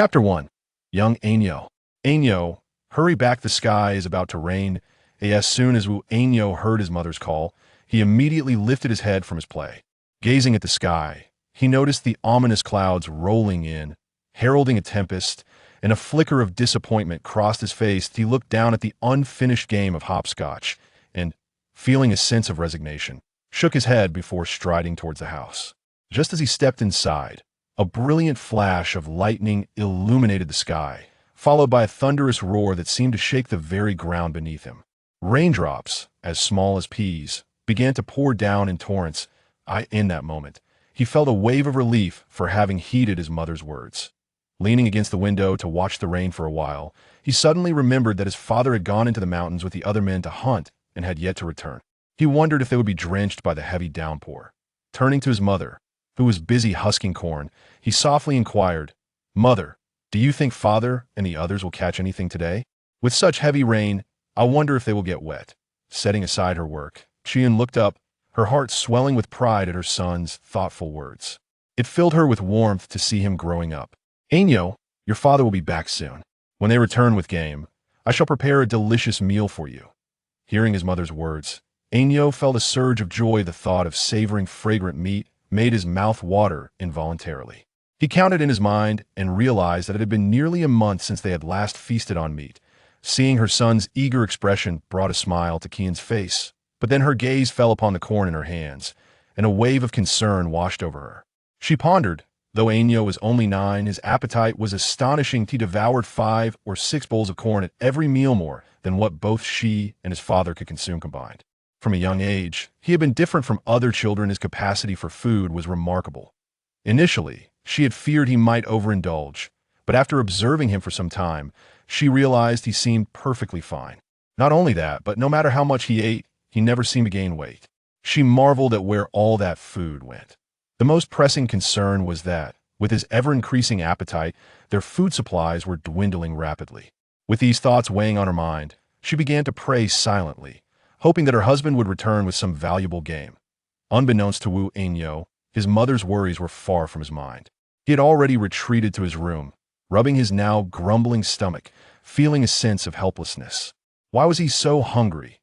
Chapter 1. Young Año. Año, hurry back, the sky is about to rain. As soon as Año heard his mother's call, he immediately lifted his head from his play. Gazing at the sky, he noticed the ominous clouds rolling in, heralding a tempest, and a flicker of disappointment crossed his face. He looked down at the unfinished game of hopscotch and, feeling a sense of resignation, shook his head before striding towards the house. Just as he stepped inside, a brilliant flash of lightning illuminated the sky, followed by a thunderous roar that seemed to shake the very ground beneath him. Raindrops, as small as peas, began to pour down in torrents. In that moment, he felt a wave of relief for having heeded his mother's words. Leaning against the window to watch the rain for a while, he suddenly remembered that his father had gone into the mountains with the other men to hunt and had yet to return. He wondered if they would be drenched by the heavy downpour. Turning to his mother, who was busy husking corn, he softly inquired, "Mother, do you think father and the others will catch anything today? With such heavy rain, I wonder if they will get wet." Setting aside her work, Chien looked up, her heart swelling with pride at her son's thoughtful words. It filled her with warmth to see him growing up. "Año, your father will be back soon. When they return with game, I shall prepare a delicious meal for you." Hearing his mother's words, Año felt a surge of joy. The thought of savoring fragrant meat made his mouth water involuntarily. He counted in his mind and realized that it had been nearly a month since they had last feasted on meat. Seeing her son's eager expression brought a smile to Kian's face, but then her gaze fell upon the corn in her hands, and a wave of concern washed over her. She pondered. Though Año was only 9, his appetite was astonishing. He devoured 5 or 6 bowls of corn at every meal, more than what both she and his father could consume combined. From a young age, he had been different from other children. His capacity for food was remarkable. Initially, she had feared he might overindulge, but after observing him for some time, she realized he seemed perfectly fine. Not only that, but no matter how much he ate, he never seemed to gain weight. She marveled at where all that food went. The most pressing concern was that, with his ever-increasing appetite, their food supplies were dwindling rapidly. With these thoughts weighing on her mind, she began to pray silently, hoping that her husband would return with some valuable game. Unbeknownst to Año, his mother's worries were far from his mind. He had already retreated to his room, rubbing his now grumbling stomach, feeling a sense of helplessness. Why was he so hungry?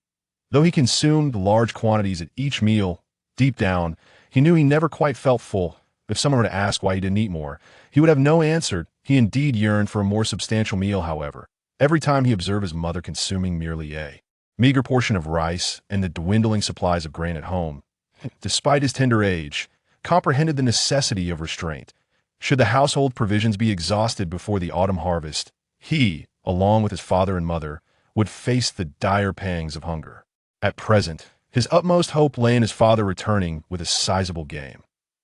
Though he consumed large quantities at each meal, deep down, he knew he never quite felt full. If someone were to ask why he didn't eat more, he would have no answer. He indeed yearned for a more substantial meal, however. Every time he observed his mother consuming merely a meager portion of rice and the dwindling supplies of grain at home, despite his tender age, comprehended the necessity of restraint. Should the household provisions be exhausted before the autumn harvest, he, along with his father and mother, would face the dire pangs of hunger. At present, his utmost hope lay in his father returning with a sizable game.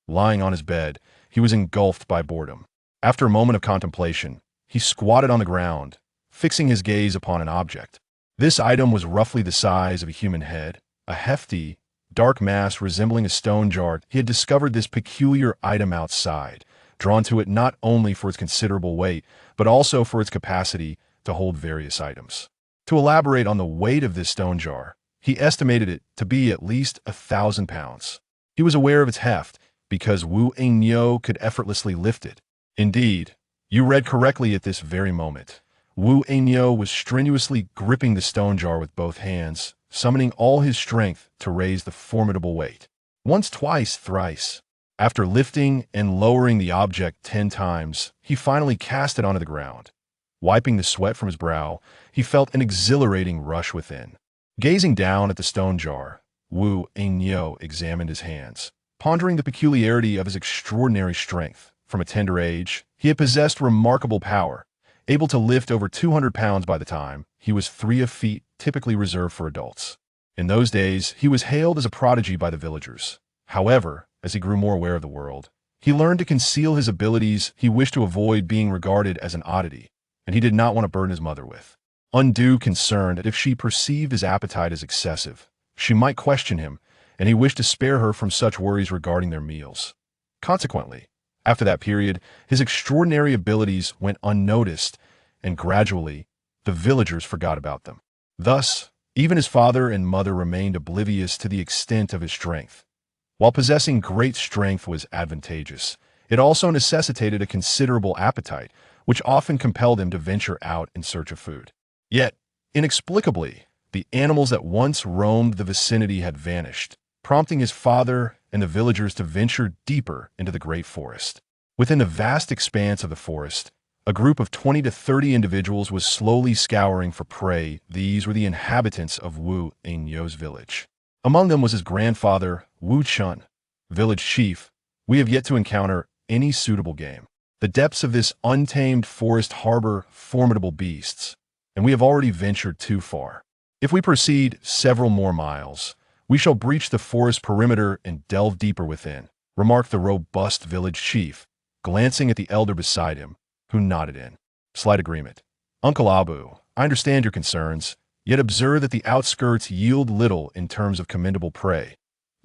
Lying on his bed, he was engulfed by boredom. After a moment of contemplation, he squatted on the ground, fixing his gaze upon an object. This item was roughly the size of a human head, a hefty, dark mass resembling a stone jar. He had discovered this peculiar item outside, drawn to it not only for its considerable weight, but also for its capacity to hold various items. To elaborate on the weight of this stone jar, he estimated it to be at least 1,000 pounds. He was aware of its heft because Año could effortlessly lift it. Indeed, you read correctly. At this very moment, Año was strenuously gripping the stone jar with both hands, summoning all his strength to raise the formidable weight. Once, twice, thrice. After lifting and lowering the object 10 times, he finally cast it onto the ground. Wiping the sweat from his brow, he felt an exhilarating rush within. Gazing down at the stone jar, Año examined his hands, pondering the peculiarity of his extraordinary strength. From a tender age, he had possessed remarkable power, able to lift over 200 pounds by the time he was 3 feet, typically reserved for adults. In those days, he was hailed as a prodigy by the villagers. However, as he grew more aware of the world, he learned to conceal his abilities. He wished to avoid being regarded as an oddity, and he did not want to burden his mother with undue concern that if she perceived his appetite as excessive, she might question him, and he wished to spare her from such worries regarding their meals. Consequently, after that period, his extraordinary abilities went unnoticed, and gradually, the villagers forgot about them. Thus, even his father and mother remained oblivious to the extent of his strength. While possessing great strength was advantageous, it also necessitated a considerable appetite, which often compelled him to venture out in search of food. Yet, inexplicably, the animals that once roamed the vicinity had vanished, prompting his father and the villagers to venture deeper into the great forest. Within the vast expanse of the forest, a group of 20 to 30 individuals was slowly scouring for prey. These were the inhabitants of Wu Enyo's village. Among them was his grandfather, Wu Chun, village chief. We have yet to encounter any suitable game. The depths of this untamed forest harbor formidable beasts, and we have already ventured too far. If we proceed several more miles, we shall breach the forest perimeter and delve deeper within, remarked the robust village chief, glancing at the elder beside him, who nodded in slight agreement. Uncle Abu, I understand your concerns, yet observe that the outskirts yield little in terms of commendable prey.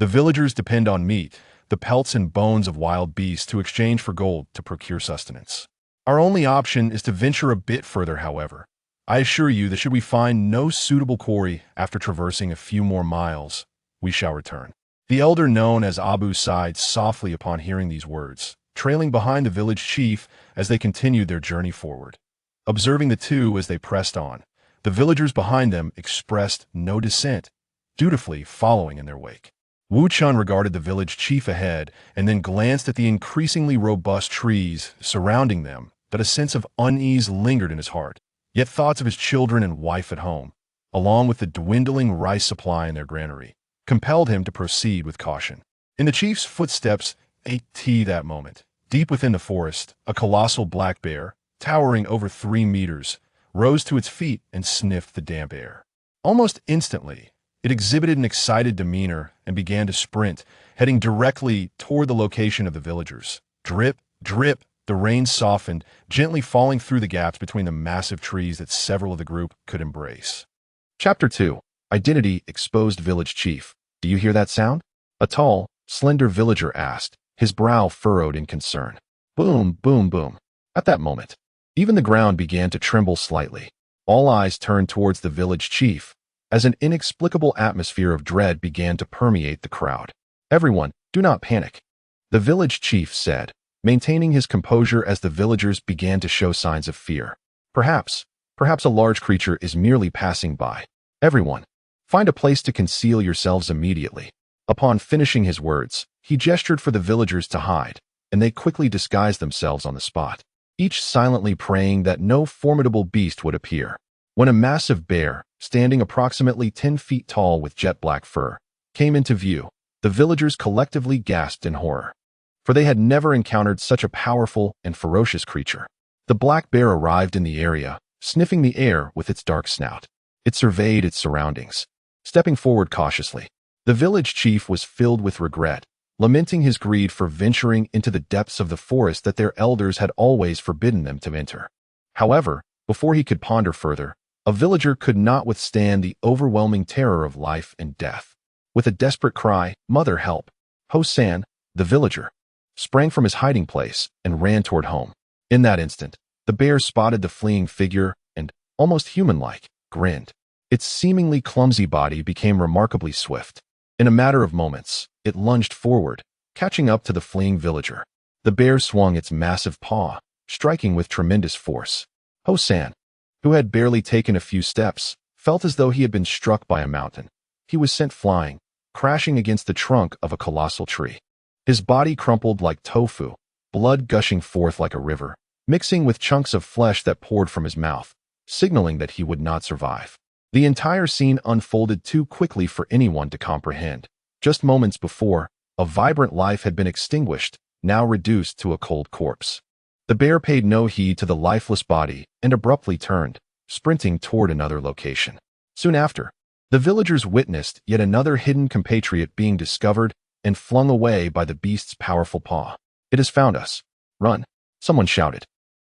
The villagers depend on meat, the pelts and bones of wild beasts, to exchange for gold to procure sustenance. Our only option is to venture a bit further, however. I assure you that should we find no suitable quarry after traversing a few more miles, we shall return. The elder known as Abu sighed softly upon hearing these words, trailing behind the village chief as they continued their journey forward. Observing the two as they pressed on, the villagers behind them expressed no dissent, dutifully following in their wake. Wu Chun regarded the village chief ahead and then glanced at the increasingly robust trees surrounding them, that a sense of unease lingered in his heart. Yet thoughts of his children and wife at home, along with the dwindling rice supply in their granary, compelled him to proceed with caution. In the chief's footsteps, that moment, deep within the forest, a colossal black bear, towering over 3 meters, rose to its feet and sniffed the damp air. Almost instantly, it exhibited an excited demeanor and began to sprint, heading directly toward the location of the villagers. Drip, drip, the rain softened, gently falling through the gaps between the massive trees that several of the group could embrace. Chapter 2. Identity Exposed. Village Chief. Do you hear that sound? A tall, slender villager asked, his brow furrowed in concern. Boom, boom, boom. At that moment, even the ground began to tremble slightly. All eyes turned towards the village chief, as an inexplicable atmosphere of dread began to permeate the crowd. Everyone, do not panic, the village chief said, maintaining his composure as the villagers began to show signs of fear. Perhaps a large creature is merely passing by. Everyone, find a place to conceal yourselves immediately. Upon finishing his words, he gestured for the villagers to hide, and they quickly disguised themselves on the spot, each silently praying that no formidable beast would appear. When a massive bear, standing approximately 10 feet tall with jet black fur, came into view, the villagers collectively gasped in horror, for they had never encountered such a powerful and ferocious creature. The black bear arrived in the area, sniffing the air with its dark snout. It surveyed its surroundings, stepping forward cautiously. The village chief was filled with regret, lamenting his greed for venturing into the depths of the forest that their elders had always forbidden them to enter. However, before he could ponder further, a villager could not withstand the overwhelming terror of life and death. With a desperate cry, "Mother, help!" Ho-san, the villager, sprang from his hiding place and ran toward home. In that instant, the bear spotted the fleeing figure and, almost human-like, grinned. Its seemingly clumsy body became remarkably swift. In a matter of moments, it lunged forward, catching up to the fleeing villager. The bear swung its massive paw, striking with tremendous force. Ho-san, who had barely taken a few steps, felt as though he had been struck by a mountain. He was sent flying, crashing against the trunk of a colossal tree. His body crumpled like tofu, blood gushing forth like a river, mixing with chunks of flesh that poured from his mouth, signaling that he would not survive. The entire scene unfolded too quickly for anyone to comprehend. Just moments before, a vibrant life had been extinguished, now reduced to a cold corpse. The bear paid no heed to the lifeless body and abruptly turned, sprinting toward another location. Soon after, the villagers witnessed yet another hidden compatriot being discovered and flung away by the beast's powerful paw. "It has found us. Run!" someone shouted,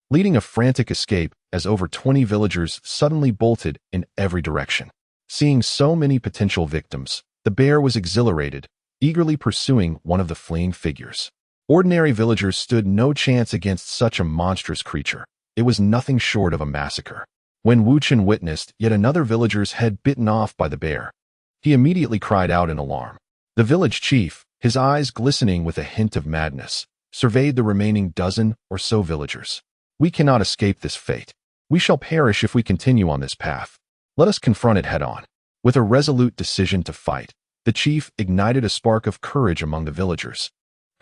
leading a frantic escape as over 20 villagers suddenly bolted in every direction. Seeing so many potential victims, the bear was exhilarated, eagerly pursuing one of the fleeing figures. Ordinary villagers stood no chance against such a monstrous creature. It was nothing short of a massacre. When Wu Chen witnessed yet another villager's head bitten off by the bear, he immediately cried out in alarm. The village chief, his eyes glistening with a hint of madness, surveyed the remaining dozen or so villagers. We cannot escape this fate. We shall perish if we continue on this path. Let us confront it head-on." With a resolute decision to fight, the chief ignited a spark of courage among the villagers,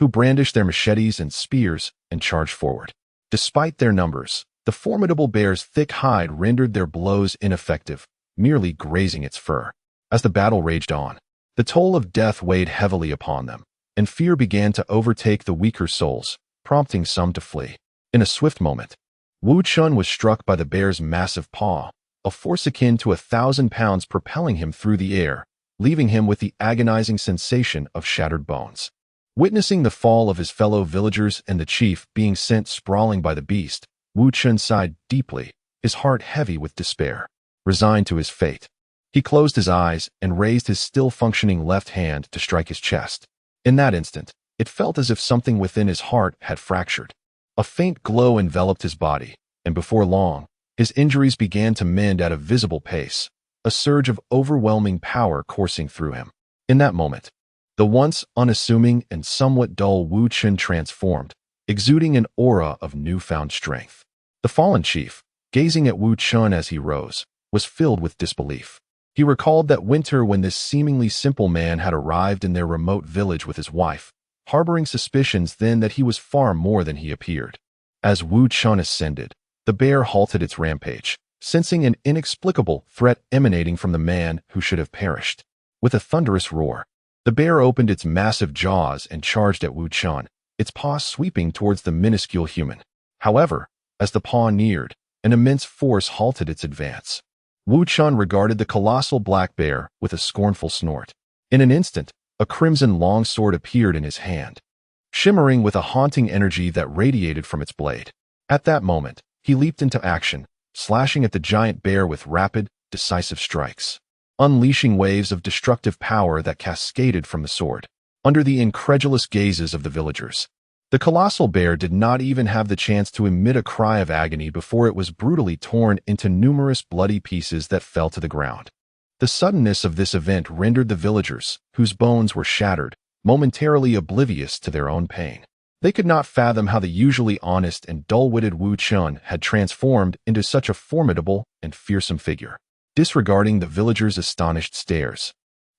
who brandished their machetes and spears and charged forward. Despite their numbers, the formidable bear's thick hide rendered their blows ineffective, merely grazing its fur. As the battle raged on, the toll of death weighed heavily upon them, and fear began to overtake the weaker souls, prompting some to flee. In a swift moment, Wu Chun was struck by the bear's massive paw, a force akin to 1,000 pounds propelling him through the air, leaving him with the agonizing sensation of shattered bones. Witnessing the fall of his fellow villagers and the chief being sent sprawling by the beast, Wu Chun sighed deeply, his heart heavy with despair. Resigned to his fate, he closed his eyes and raised his still-functioning left hand to strike his chest. In that instant, it felt as if something within his heart had fractured. A faint glow enveloped his body, and before long, his injuries began to mend at a visible pace, a surge of overwhelming power coursing through him. In that moment, the once unassuming and somewhat dull Wu Chun transformed, exuding an aura of newfound strength. The fallen chief, gazing at Wu Chun as he rose, was filled with disbelief. He recalled that winter when this seemingly simple man had arrived in their remote village with his wife, harboring suspicions then that he was far more than he appeared. As Wu Chun ascended, the bear halted its rampage, sensing an inexplicable threat emanating from the man who should have perished. With a thunderous roar, the bear opened its massive jaws and charged at Wu Chun, its paw sweeping towards the minuscule human. However, as the paw neared, an immense force halted its advance. Wu Chun regarded the colossal black bear with a scornful snort. In an instant, a crimson longsword appeared in his hand, shimmering with a haunting energy that radiated from its blade. At that moment, he leaped into action, slashing at the giant bear with rapid, decisive strikes, unleashing waves of destructive power that cascaded from the sword. Under the incredulous gazes of the villagers, the colossal bear did not even have the chance to emit a cry of agony before it was brutally torn into numerous bloody pieces that fell to the ground. The suddenness of this event rendered the villagers, whose bones were shattered, momentarily oblivious to their own pain. They could not fathom how the usually honest and dull-witted Wu Chun had transformed into such a formidable and fearsome figure. Disregarding the villagers' astonished stares,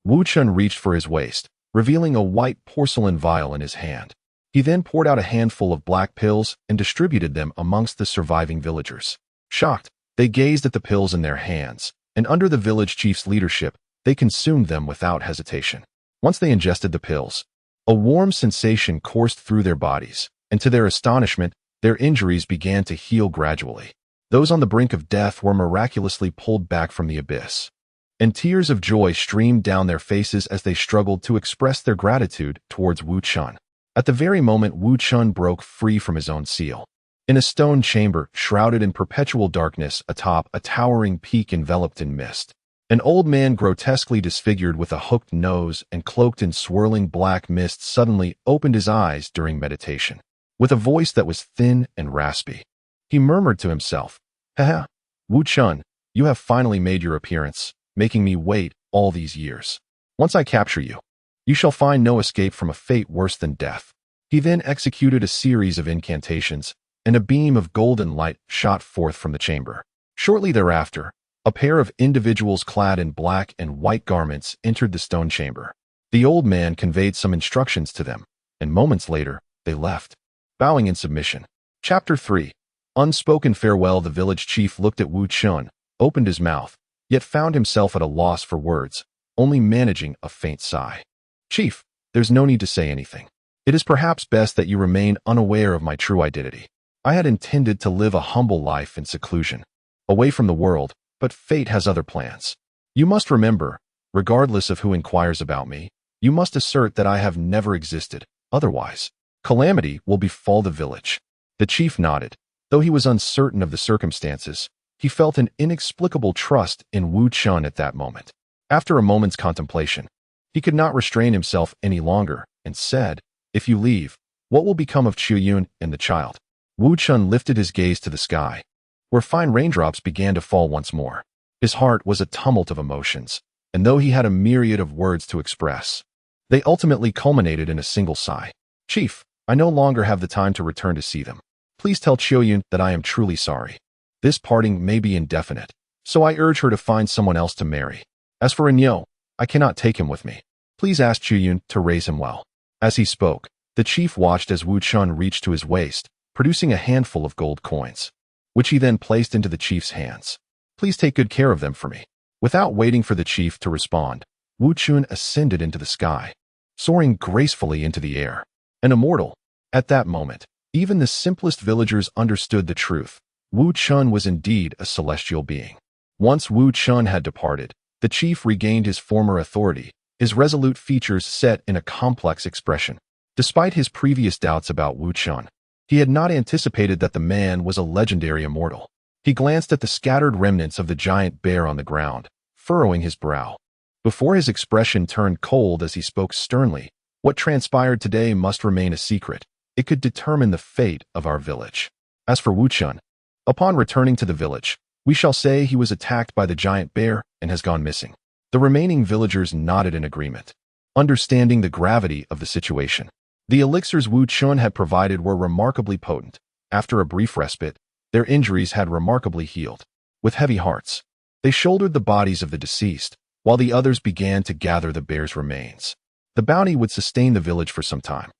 Wu Chun reached for his waist, revealing a white porcelain vial in his hand. He then poured out a handful of black pills and distributed them amongst the surviving villagers. Shocked, they gazed at the pills in their hands, and under the village chief's leadership, they consumed them without hesitation. Once they ingested the pills, a warm sensation coursed through their bodies, and to their astonishment, their injuries began to heal gradually. Those on the brink of death were miraculously pulled back from the abyss, and tears of joy streamed down their faces as they struggled to express their gratitude towards Wu Chun. At the very moment Wu Chun broke free from his own seal. In a stone chamber, shrouded in perpetual darkness atop a towering peak enveloped in mist, an old man grotesquely disfigured with a hooked nose and cloaked in swirling black mist suddenly opened his eyes during meditation. With a voice that was thin and raspy, he murmured to himself, "Haha, Wu Chun, you have finally made your appearance, making me wait all these years. Once I capture you, you shall find no escape from a fate worse than death." He then executed a series of incantations, and a beam of golden light shot forth from the chamber. Shortly thereafter, a pair of individuals clad in black and white garments entered the stone chamber. The old man conveyed some instructions to them, and moments later, they left, bowing in submission. Chapter 3. Unspoken farewell. The village chief looked at Wu Chun, opened his mouth, yet found himself at a loss for words, only managing a faint sigh. "Chief, there's no need to say anything. It is perhaps best that you remain unaware of my true identity. I had intended to live a humble life in seclusion, away from the world, but fate has other plans. You must remember, regardless of who inquires about me, you must assert that I have never existed, otherwise, calamity will befall the village." The chief nodded. Though he was uncertain of the circumstances, he felt an inexplicable trust in Wu Chun at that moment. After a moment's contemplation, he could not restrain himself any longer and said, "If you leave, what will become of Chuyun and the child?" Wu Chun lifted his gaze to the sky, where fine raindrops began to fall once more. His heart was a tumult of emotions, and though he had a myriad of words to express, they ultimately culminated in a single sigh. "Chief, I no longer have the time to return to see them. Please tell Chiuyun that I am truly sorry. This parting may be indefinite, so I urge her to find someone else to marry. As for Inyo, I cannot take him with me. Please ask Chiuyun to raise him well." As he spoke, the chief watched as Wu Chun reached to his waist, producing a handful of gold coins, which he then placed into the chief's hands. "Please take good care of them for me." Without waiting for the chief to respond, Wu Chun ascended into the sky, soaring gracefully into the air. An immortal. At that moment, even the simplest villagers understood the truth. Wu Chun was indeed a celestial being. Once Wu Chun had departed, the chief regained his former authority, his resolute features set in a complex expression. Despite his previous doubts about Wu Chun, he had not anticipated that the man was a legendary immortal. He glanced at the scattered remnants of the giant bear on the ground, furrowing his brow. Before his expression turned cold as he spoke sternly, "What transpired today must remain a secret. It could determine the fate of our village. As for Wu Chun, upon returning to the village, we shall say he was attacked by the giant bear and has gone missing." The remaining villagers nodded in agreement, understanding the gravity of the situation. The elixirs Wu Chun had provided were remarkably potent. After a brief respite, their injuries had remarkably healed. With heavy hearts, they shouldered the bodies of the deceased, while the others began to gather the bear's remains. The bounty would sustain the village for some time.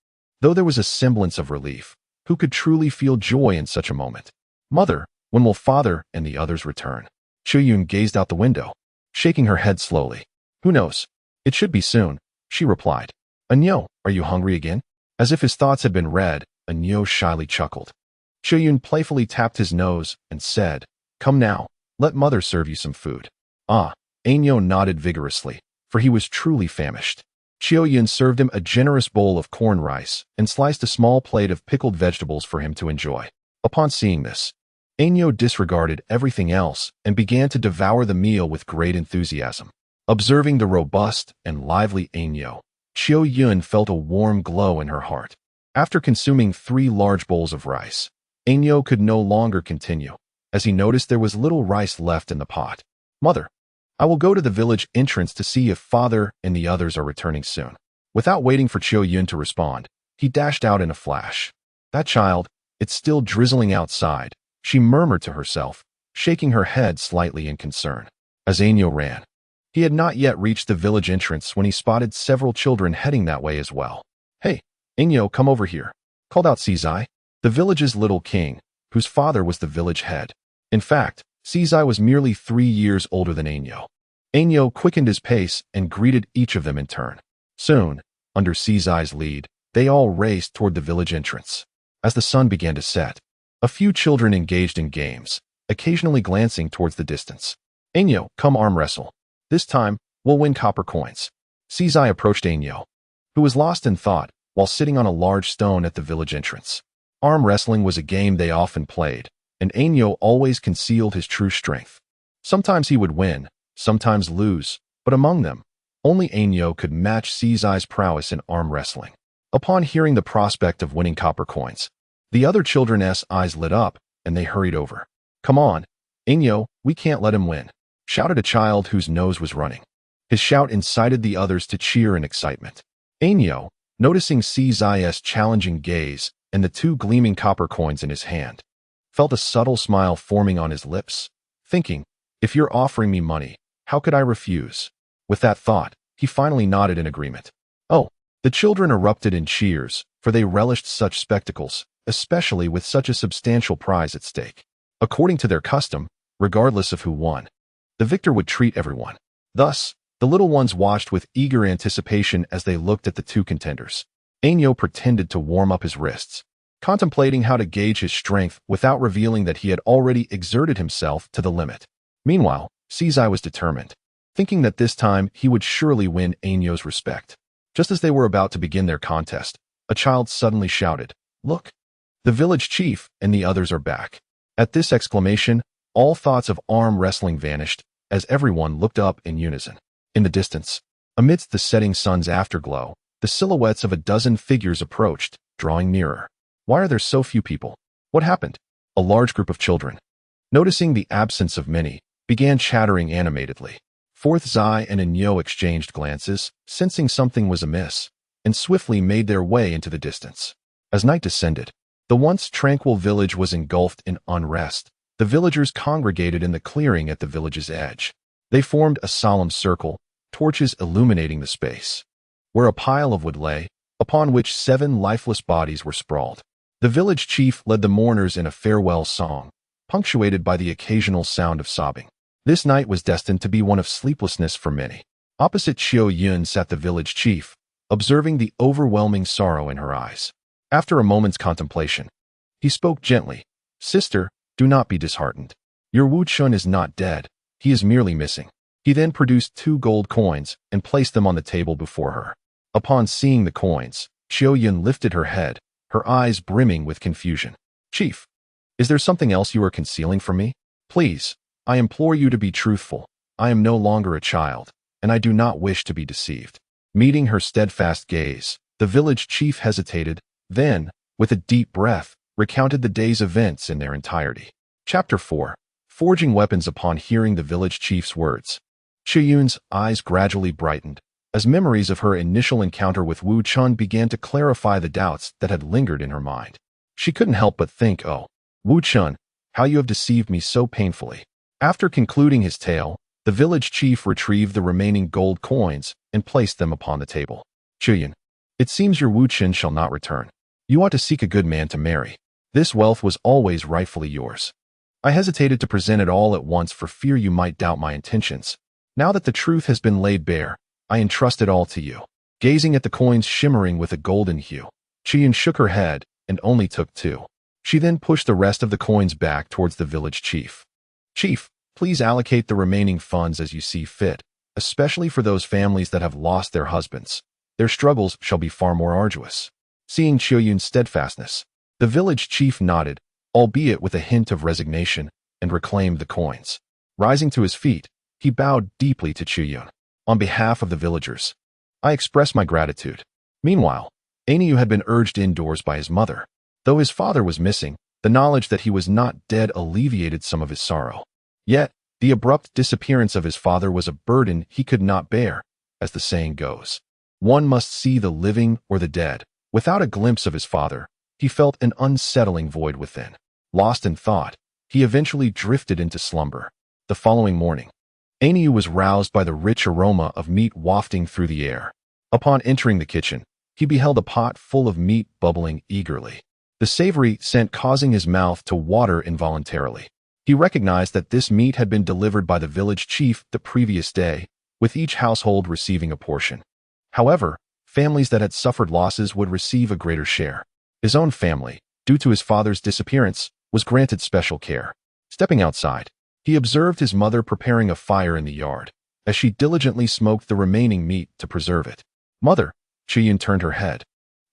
Though there was a semblance of relief, who could truly feel joy in such a moment? "Mother, when will father and the others return?" Chiuyun gazed out the window, shaking her head slowly. "Who knows? It should be soon," she replied. "Anyo, are you hungry again?" As if his thoughts had been read, Anyo shyly chuckled. Chiuyun playfully tapped his nose and said, "Come now, let mother serve you some food." "Ah." Anyo nodded vigorously, for he was truly famished. Chiuyun served him a generous bowl of corn rice and sliced a small plate of pickled vegetables for him to enjoy. Upon seeing this, Anyo disregarded everything else and began to devour the meal with great enthusiasm. Observing the robust and lively Anyo, Chiuyun felt a warm glow in her heart. After consuming 3 large bowls of rice, Anyo could no longer continue, as he noticed there was little rice left in the pot. "Mother, I will go to the village entrance to see if father and the others are returning soon." Without waiting for Chiuyun to respond, he dashed out in a flash. "That child, it's still drizzling outside," she murmured to herself, shaking her head slightly in concern. As Anyo ran, he had not yet reached the village entrance when he spotted several children heading that way as well. "Hey, Anyo, come over here," called out Sizai, the village's little king, whose father was the village head. In fact, Sizai was merely 3 years older than Anyo. Anyo quickened his pace and greeted each of them in turn. Soon, under Sizai's lead, they all raced toward the village entrance. As the sun began to set, a few children engaged in games, occasionally glancing towards the distance. "Anyo, come arm wrestle. This time, we'll win copper coins." Sizai approached Anyo, who was lost in thought while sitting on a large stone at the village entrance. Arm wrestling was a game they often played, and Anyo always concealed his true strength. Sometimes he would win, sometimes lose, but among them, only Anyo could match Sizai's prowess in arm wrestling. Upon hearing the prospect of winning copper coins, the other children's eyes lit up, and they hurried over. "Come on, Anyo, we can't let him win," shouted a child whose nose was running. His shout incited the others to cheer in excitement. Anyo, noticing Sizai's challenging gaze and the 2 gleaming copper coins in his hand, felt a subtle smile forming on his lips, thinking, "If you're offering me money, how could I refuse?" With that thought, he finally nodded in agreement. "Oh." The children erupted in cheers, for they relished such spectacles, especially with such a substantial prize at stake. According to their custom, regardless of who won, the victor would treat everyone. Thus, the little ones watched with eager anticipation as they looked at the 2 contenders. Anyo pretended to warm up his wrists, contemplating how to gauge his strength without revealing that he had already exerted himself to the limit. Meanwhile, Sizai was determined, thinking that this time he would surely win Anyo's respect. Just as they were about to begin their contest, a child suddenly shouted, "Look! The village chief and the others are back." At this exclamation, all thoughts of arm wrestling vanished, as everyone looked up in unison. In the distance, amidst the setting sun's afterglow, the silhouettes of a dozen figures approached, drawing nearer. "Why are there so few people? What happened?" A large group of children, noticing the absence of many, began chattering animatedly. Fourth Zai and Anyo exchanged glances, sensing something was amiss, and swiftly made their way into the distance. As night descended, The once tranquil village was engulfed in unrest. The villagers congregated in the clearing at the village's edge. They formed a solemn circle, torches illuminating the space, where a pile of wood lay, upon which 7 lifeless bodies were sprawled. The village chief led the mourners in a farewell song, punctuated by the occasional sound of sobbing. This night was destined to be one of sleeplessness for many. Opposite Xiao Yun sat the village chief, observing the overwhelming sorrow in her eyes. After a moment's contemplation, he spoke gently. "Sister, do not be disheartened. Your Wu Chun is not dead, he is merely missing." He then produced 2 gold coins and placed them on the table before her. Upon seeing the coins, Xiao Yun lifted her head, her eyes brimming with confusion. "Chief, is there something else you are concealing from me? Please, I implore you to be truthful. I am no longer a child, and I do not wish to be deceived." Meeting her steadfast gaze, the village chief hesitated, then, with a deep breath, recounted the day's events in their entirety. Chapter 4. Forging weapons. Upon hearing the village chief's words, Xiao Yun's eyes gradually brightened, as memories of her initial encounter with Wu Chun began to clarify the doubts that had lingered in her mind. She couldn't help but think, "Oh, Wu Chun, how you have deceived me so painfully." After concluding his tale, the village chief retrieved the remaining gold coins and placed them upon the table. "Xiao Yun, it seems your Wu Chun shall not return. You ought to seek a good man to marry. This wealth was always rightfully yours. I hesitated to present it all at once for fear you might doubt my intentions. Now that the truth has been laid bare, I entrust it all to you." Gazing at the coins shimmering with a golden hue, Xiao Yun shook her head and only took 2. She then pushed the rest of the coins back towards the village chief. "Chief, please allocate the remaining funds as you see fit, especially for those families that have lost their husbands. Their struggles shall be far more arduous." Seeing Xiao Yun's steadfastness, the village chief nodded, albeit with a hint of resignation, and reclaimed the coins. Rising to his feet, he bowed deeply to Xiao Yun. "On behalf of the villagers, I express my gratitude." Meanwhile, Aniu had been urged indoors by his mother. Though his father was missing, the knowledge that he was not dead alleviated some of his sorrow. Yet, the abrupt disappearance of his father was a burden he could not bear, as the saying goes. One must see the living or the dead. Without a glimpse of his father, he felt an unsettling void within. Lost in thought, he eventually drifted into slumber. The following morning, Aniu was roused by the rich aroma of meat wafting through the air. Upon entering the kitchen, he beheld a pot full of meat bubbling eagerly, the savory scent causing his mouth to water involuntarily. He recognized that this meat had been delivered by the village chief the previous day, with each household receiving a portion. However, families that had suffered losses would receive a greater share. His own family, due to his father's disappearance, was granted special care. Stepping outside, he observed his mother preparing a fire in the yard, as she diligently smoked the remaining meat to preserve it. "Mother," Xiao Yun turned her head.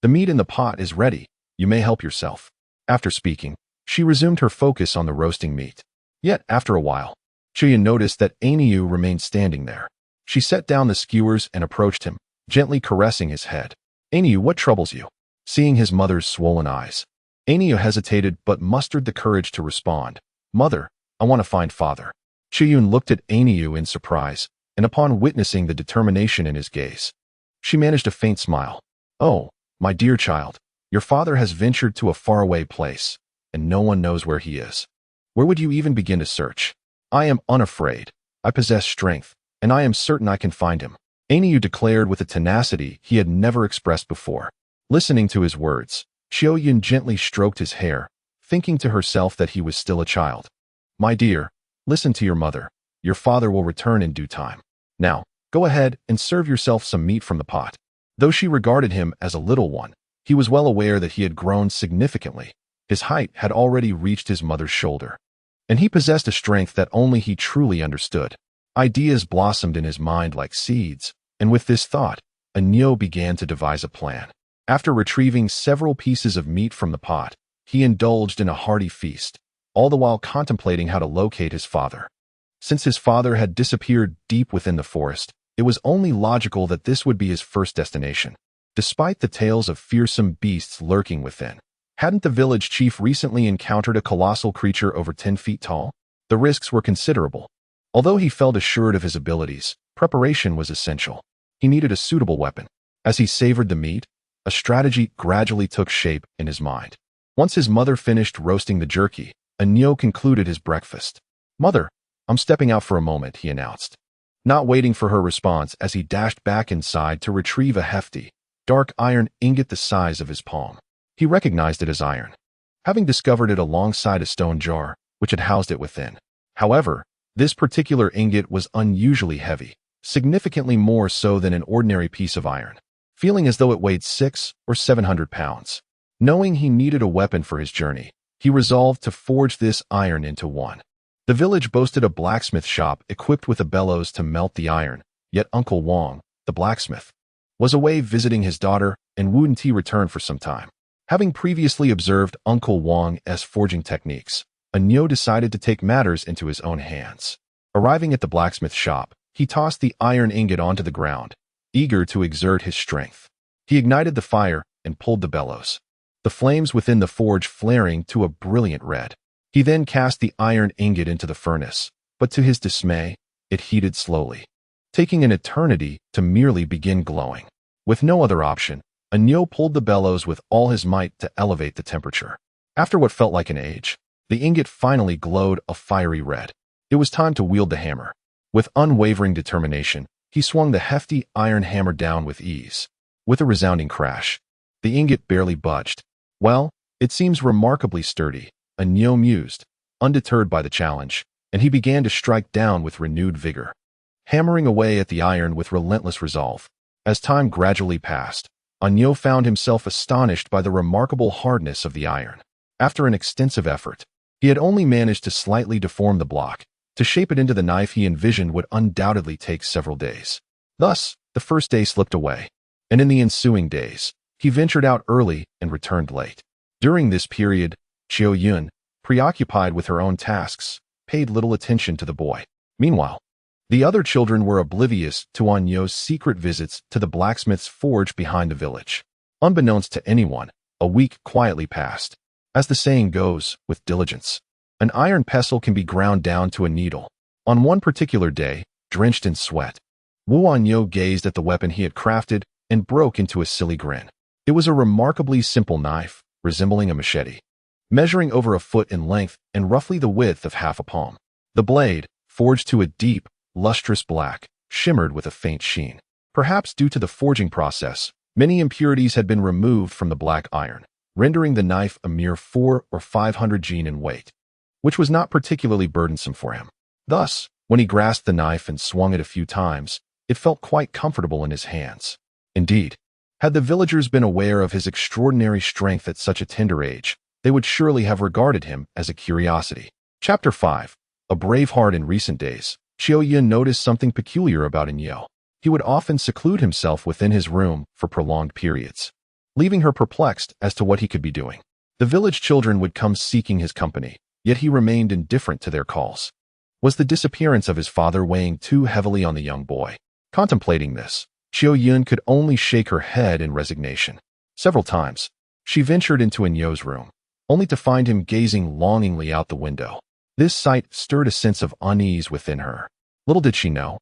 "The meat in the pot is ready. You may help yourself." After speaking, she resumed her focus on the roasting meat. Yet, after a while, Xiao Yun noticed that Aniu remained standing there. She set down the skewers and approached him, gently caressing his head. "Aniu, what troubles you?" Seeing his mother's swollen eyes, Aniu hesitated but mustered the courage to respond. "Mother, I want to find father." Xiao Yun looked at Aniu in surprise, and upon witnessing the determination in his gaze, she managed a faint smile. "Oh, my dear child, your father has ventured to a faraway place, and no one knows where he is. Where would you even begin to search? I am unafraid. I possess strength, and I am certain I can find him," Aniu declared with a tenacity he had never expressed before. Listening to his words, Xiao Yun gently stroked his hair, thinking to herself that he was still a child. "My dear, listen to your mother. Your father will return in due time. Now, go ahead and serve yourself some meat from the pot." Though she regarded him as a little one, he was well aware that he had grown significantly. His height had already reached his mother's shoulder, and he possessed a strength that only he truly understood. Ideas blossomed in his mind like seeds, and with this thought, Aniu began to devise a plan. After retrieving several pieces of meat from the pot, he indulged in a hearty feast, all the while contemplating how to locate his father. Since his father had disappeared deep within the forest, it was only logical that this would be his first destination. Despite the tales of fearsome beasts lurking within, hadn't the village chief recently encountered a colossal creature over 10 feet tall? The risks were considerable. Although he felt assured of his abilities, preparation was essential. He needed a suitable weapon. As he savored the meat, a strategy gradually took shape in his mind. Once his mother finished roasting the jerky, Anyo concluded his breakfast. "Mother, I'm stepping out for a moment," he announced, not waiting for her response as he dashed back inside to retrieve a hefty, dark iron ingot the size of his palm. He recognized it as iron, having discovered it alongside a stone jar, which had housed it within. However, this particular ingot was unusually heavy, significantly more so than an ordinary piece of iron, feeling as though it weighed 600 or 700 pounds. Knowing he needed a weapon for his journey, he resolved to forge this iron into one. The village boasted a blacksmith shop equipped with a bellows to melt the iron, yet Uncle Wong, the blacksmith, was away visiting his daughter, and wouldn't he return for some time. Having previously observed Uncle Wong's forging techniques, Anyo decided to take matters into his own hands. Arriving at the blacksmith shop, he tossed the iron ingot onto the ground, eager to exert his strength. He ignited the fire and pulled the bellows, the flames within the forge flaring to a brilliant red. He then cast the iron ingot into the furnace, but to his dismay, it heated slowly, taking an eternity to merely begin glowing. With no other option, Anyo pulled the bellows with all his might to elevate the temperature. After what felt like an age, the ingot finally glowed a fiery red. It was time to wield the hammer. With unwavering determination, he swung the hefty iron hammer down with ease. With a resounding crash, the ingot barely budged. "Well, it seems remarkably sturdy," Anyo mused, undeterred by the challenge, and he began to strike down with renewed vigor, hammering away at the iron with relentless resolve. As time gradually passed, Anyo found himself astonished by the remarkable hardness of the iron. After an extensive effort, he had only managed to slightly deform the block. To shape it into the knife he envisioned would undoubtedly take several days. Thus, the first day slipped away, and in the ensuing days, he ventured out early and returned late. During this period, Chiao Yun, preoccupied with her own tasks, paid little attention to the boy. Meanwhile, the other children were oblivious to Anyo's secret visits to the blacksmith's forge behind the village. Unbeknownst to anyone, a week quietly passed. As the saying goes, with diligence, an iron pestle can be ground down to a needle. On one particular day, drenched in sweat, Wu Anyo gazed at the weapon he had crafted and broke into a silly grin. It was a remarkably simple knife, resembling a machete, measuring over a foot in length and roughly the width of half a palm. The blade, forged to a deep, lustrous black, shimmered with a faint sheen. Perhaps due to the forging process, many impurities had been removed from the black iron, rendering the knife a mere 400 or 500 jin in weight, which was not particularly burdensome for him. Thus, when he grasped the knife and swung it a few times, it felt quite comfortable in his hands. Indeed, had the villagers been aware of his extraordinary strength at such a tender age, they would surely have regarded him as a curiosity. Chapter 5. A brave heart. In recent days, Chiao Yun noticed something peculiar about Anyo. He would often seclude himself within his room for prolonged periods, leaving her perplexed as to what he could be doing. The village children would come seeking his company, yet he remained indifferent to their calls. Was the disappearance of his father weighing too heavily on the young boy? Contemplating this, Chiao Yun could only shake her head in resignation. Several times, she ventured into Anyo's room, only to find him gazing longingly out the window. This sight stirred a sense of unease within her. Little did she know,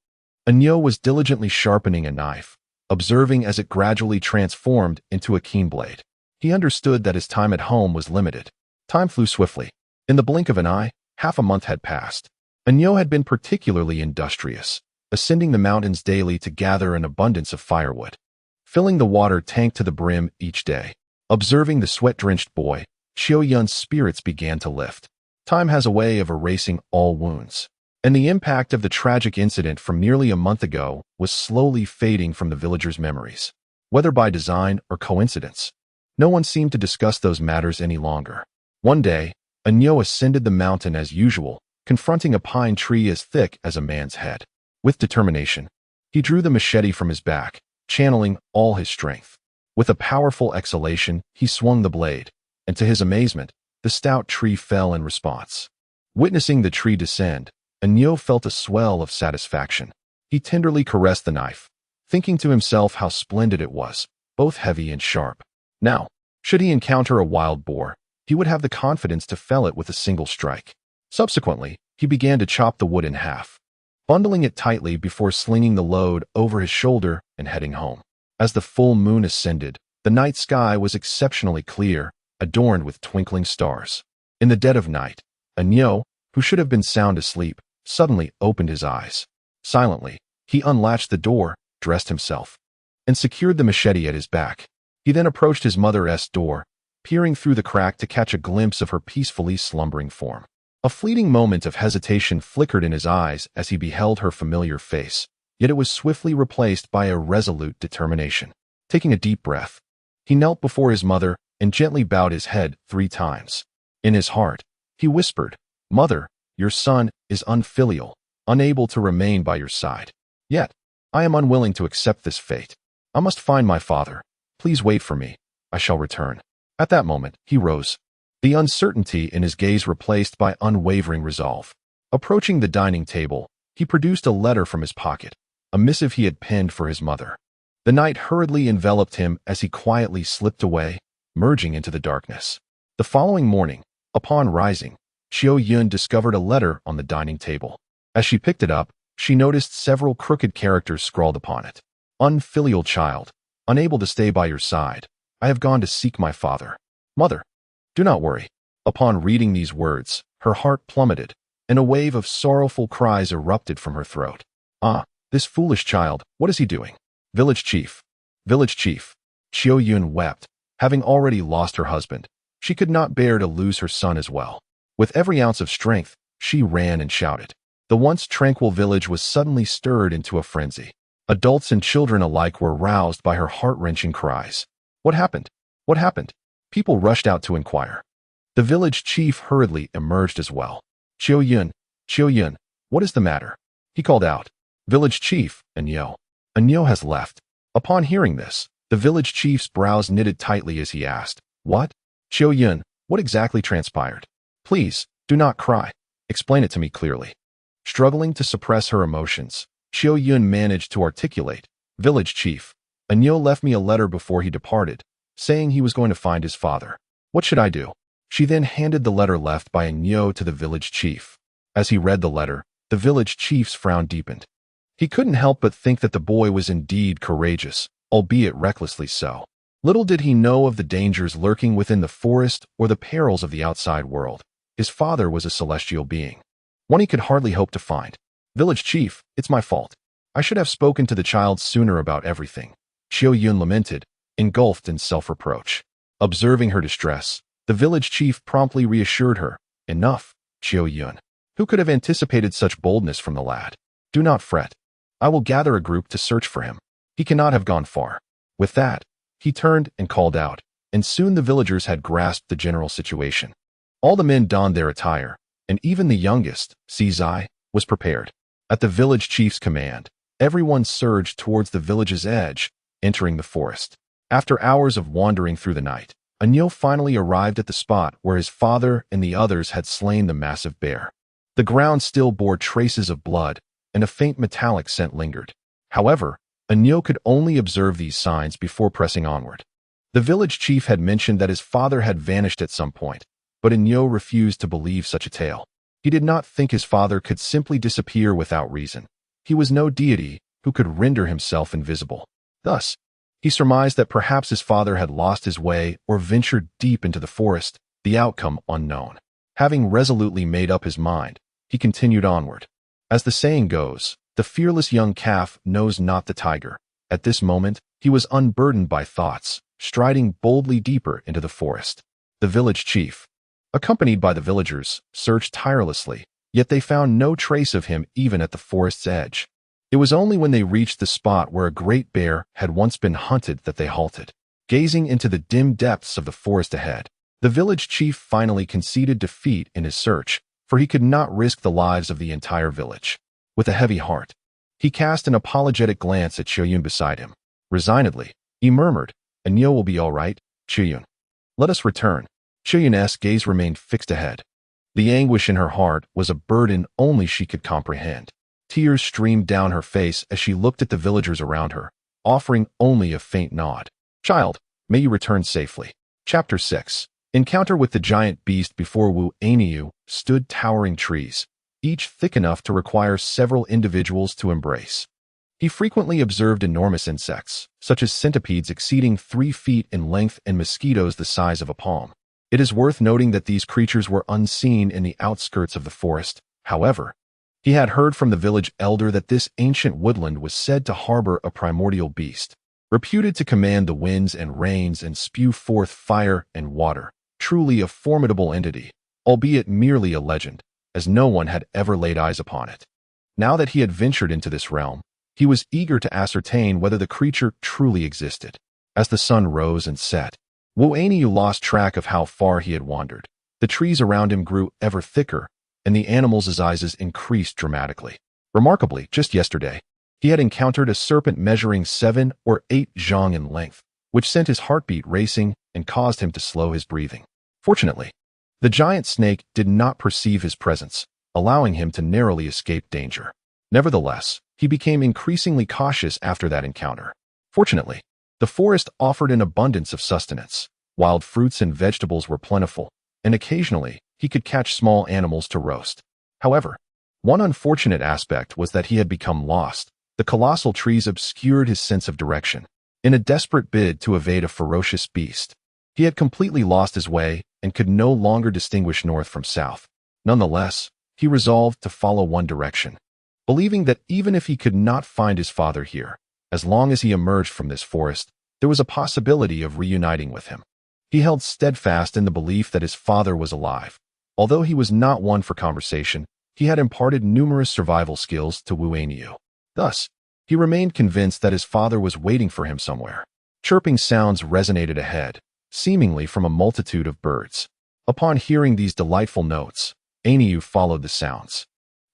Anyo was diligently sharpening a knife, observing as it gradually transformed into a keen blade. He understood that his time at home was limited. Time flew swiftly. In the blink of an eye, half a month had passed. Anyo had been particularly industrious, ascending the mountains daily to gather an abundance of firewood, filling the water tank to the brim each day. Observing the sweat-drenched boy, Chiao Yun's spirits began to lift. Time has a way of erasing all wounds, and the impact of the tragic incident from nearly a month ago was slowly fading from the villagers' memories. Whether by design or coincidence, no one seemed to discuss those matters any longer. One day, Anyo ascended the mountain as usual, confronting a pine tree as thick as a man's head. With determination, he drew the machete from his back, channeling all his strength. With a powerful exhalation, he swung the blade, and to his amazement, the stout tree fell in response. Witnessing the tree descend, Anyo felt a swell of satisfaction. He tenderly caressed the knife, thinking to himself how splendid it was, both heavy and sharp. Now, should he encounter a wild boar, he would have the confidence to fell it with a single strike. Subsequently, he began to chop the wood in half, bundling it tightly before slinging the load over his shoulder and heading home. As the full moon ascended, the night sky was exceptionally clear, adorned with twinkling stars. In the dead of night, Anyo, who should have been sound asleep, suddenly opened his eyes. Silently, he unlatched the door, dressed himself, and secured the machete at his back. He then approached his mother's door, peering through the crack to catch a glimpse of her peacefully slumbering form. A fleeting moment of hesitation flickered in his eyes as he beheld her familiar face, yet it was swiftly replaced by a resolute determination. Taking a deep breath, he knelt before his mother and gently bowed his head 3 times. In his heart, he whispered, "Mother, your son is unfilial, unable to remain by your side. Yet, I am unwilling to accept this fate. I must find my father. Please wait for me. I shall return." At that moment, he rose, the uncertainty in his gaze replaced by unwavering resolve. Approaching the dining table, he produced a letter from his pocket, a missive he had penned for his mother. The night hurriedly enveloped him as he quietly slipped away, merging into the darkness. The following morning, upon rising, Xiao Yun discovered a letter on the dining table. As she picked it up, she noticed several crooked characters scrawled upon it. "Unfilial child, unable to stay by your side, I have gone to seek my father. Mother, do not worry." Upon reading these words, her heart plummeted, and a wave of sorrowful cries erupted from her throat. "Ah, this foolish child, what is he doing?" "Village chief, village chief." Xiao Yun wept. Having already lost her husband, she could not bear to lose her son as well. With every ounce of strength, she ran and shouted. The once tranquil village was suddenly stirred into a frenzy. Adults and children alike were roused by her heart-wrenching cries. "What happened? What happened?" People rushed out to inquire. The village chief hurriedly emerged as well. Xiao Yun, what is the matter?" he called out. "Village chief, Anyo. Anyo has left." Upon hearing this, the village chief's brows knitted tightly as he asked, "What? Xiao Yun, what exactly transpired? Please, do not cry. Explain it to me clearly." Struggling to suppress her emotions, Xiao Yun managed to articulate, "Village chief, Anyo left me a letter before he departed, saying he was going to find his father. What should I do?" She then handed the letter left by Anyo to the village chief. As he read the letter, the village chief's frown deepened. He couldn't help but think that the boy was indeed courageous, albeit recklessly so. Little did he know of the dangers lurking within the forest or the perils of the outside world. His father was a celestial being, one he could hardly hope to find. "Village chief, it's my fault. I should have spoken to the child sooner about everything." Xiao Yun lamented, engulfed in self-reproach. Observing her distress, the village chief promptly reassured her. "Enough, Xiao Yun. Who could have anticipated such boldness from the lad? Do not fret. I will gather a group to search for him. He cannot have gone far." With that, he turned and called out, and soon the villagers had grasped the general situation. All the men donned their attire, and even the youngest, Zai, was prepared. At the village chief's command, everyone surged towards the village's edge, entering the forest. After hours of wandering through the night, Anyo finally arrived at the spot where his father and the others had slain the massive bear. The ground still bore traces of blood, and a faint metallic scent lingered. However, Anyo could only observe these signs before pressing onward. The village chief had mentioned that his father had vanished at some point, but Anyo refused to believe such a tale. He did not think his father could simply disappear without reason. He was no deity who could render himself invisible. Thus, he surmised that perhaps his father had lost his way or ventured deep into the forest, the outcome unknown. Having resolutely made up his mind, he continued onward. As the saying goes, the fearless young calf knows not the tiger. At this moment, he was unburdened by thoughts, striding boldly deeper into the forest. The village chief, accompanied by the villagers, searched tirelessly, yet they found no trace of him even at the forest's edge. It was only when they reached the spot where a great bear had once been hunted that they halted. Gazing into the dim depths of the forest ahead, the village chief finally conceded defeat in his search, for he could not risk the lives of the entire village. With a heavy heart, he cast an apologetic glance at Xiao Yun beside him. Resignedly, he murmured, "Anyo will be all right, Xiao Yun. Let us return." Xiao Yun's gaze remained fixed ahead. The anguish in her heart was a burden only she could comprehend. Tears streamed down her face as she looked at the villagers around her, offering only a faint nod. "Child, may you return safely." Chapter 6. Encounter with the giant beast. Before Wu Aniu stood towering trees, each thick enough to require several individuals to embrace. He frequently observed enormous insects, such as centipedes exceeding 3 feet in length and mosquitoes the size of a palm. It is worth noting that these creatures were unseen in the outskirts of the forest. However, he had heard from the village elder that this ancient woodland was said to harbor a primordial beast, reputed to command the winds and rains and spew forth fire and water, truly a formidable entity, albeit merely a legend, as no one had ever laid eyes upon it. Now that he had ventured into this realm, he was eager to ascertain whether the creature truly existed. As the sun rose and set, Wuaniu lost track of how far he had wandered. The trees around him grew ever thicker, and the animals' sizes increased dramatically. Remarkably, just yesterday, he had encountered a serpent measuring 7 or 8 zhang in length, which sent his heartbeat racing and caused him to slow his breathing. Fortunately, the giant snake did not perceive his presence, allowing him to narrowly escape danger. Nevertheless, he became increasingly cautious after that encounter. Fortunately, the forest offered an abundance of sustenance. Wild fruits and vegetables were plentiful, and occasionally he could catch small animals to roast. However, one unfortunate aspect was that he had become lost. The colossal trees obscured his sense of direction. In a desperate bid to evade a ferocious beast, he had completely lost his way and could no longer distinguish north from south. Nonetheless, he resolved to follow one direction, believing that even if he could not find his father here, as long as he emerged from this forest, there was a possibility of reuniting with him. He held steadfast in the belief that his father was alive. Although he was not one for conversation, he had imparted numerous survival skills to Wuaniu. Thus, he remained convinced that his father was waiting for him somewhere. Chirping sounds resonated ahead, seemingly from a multitude of birds. Upon hearing these delightful notes, Aniu followed the sounds.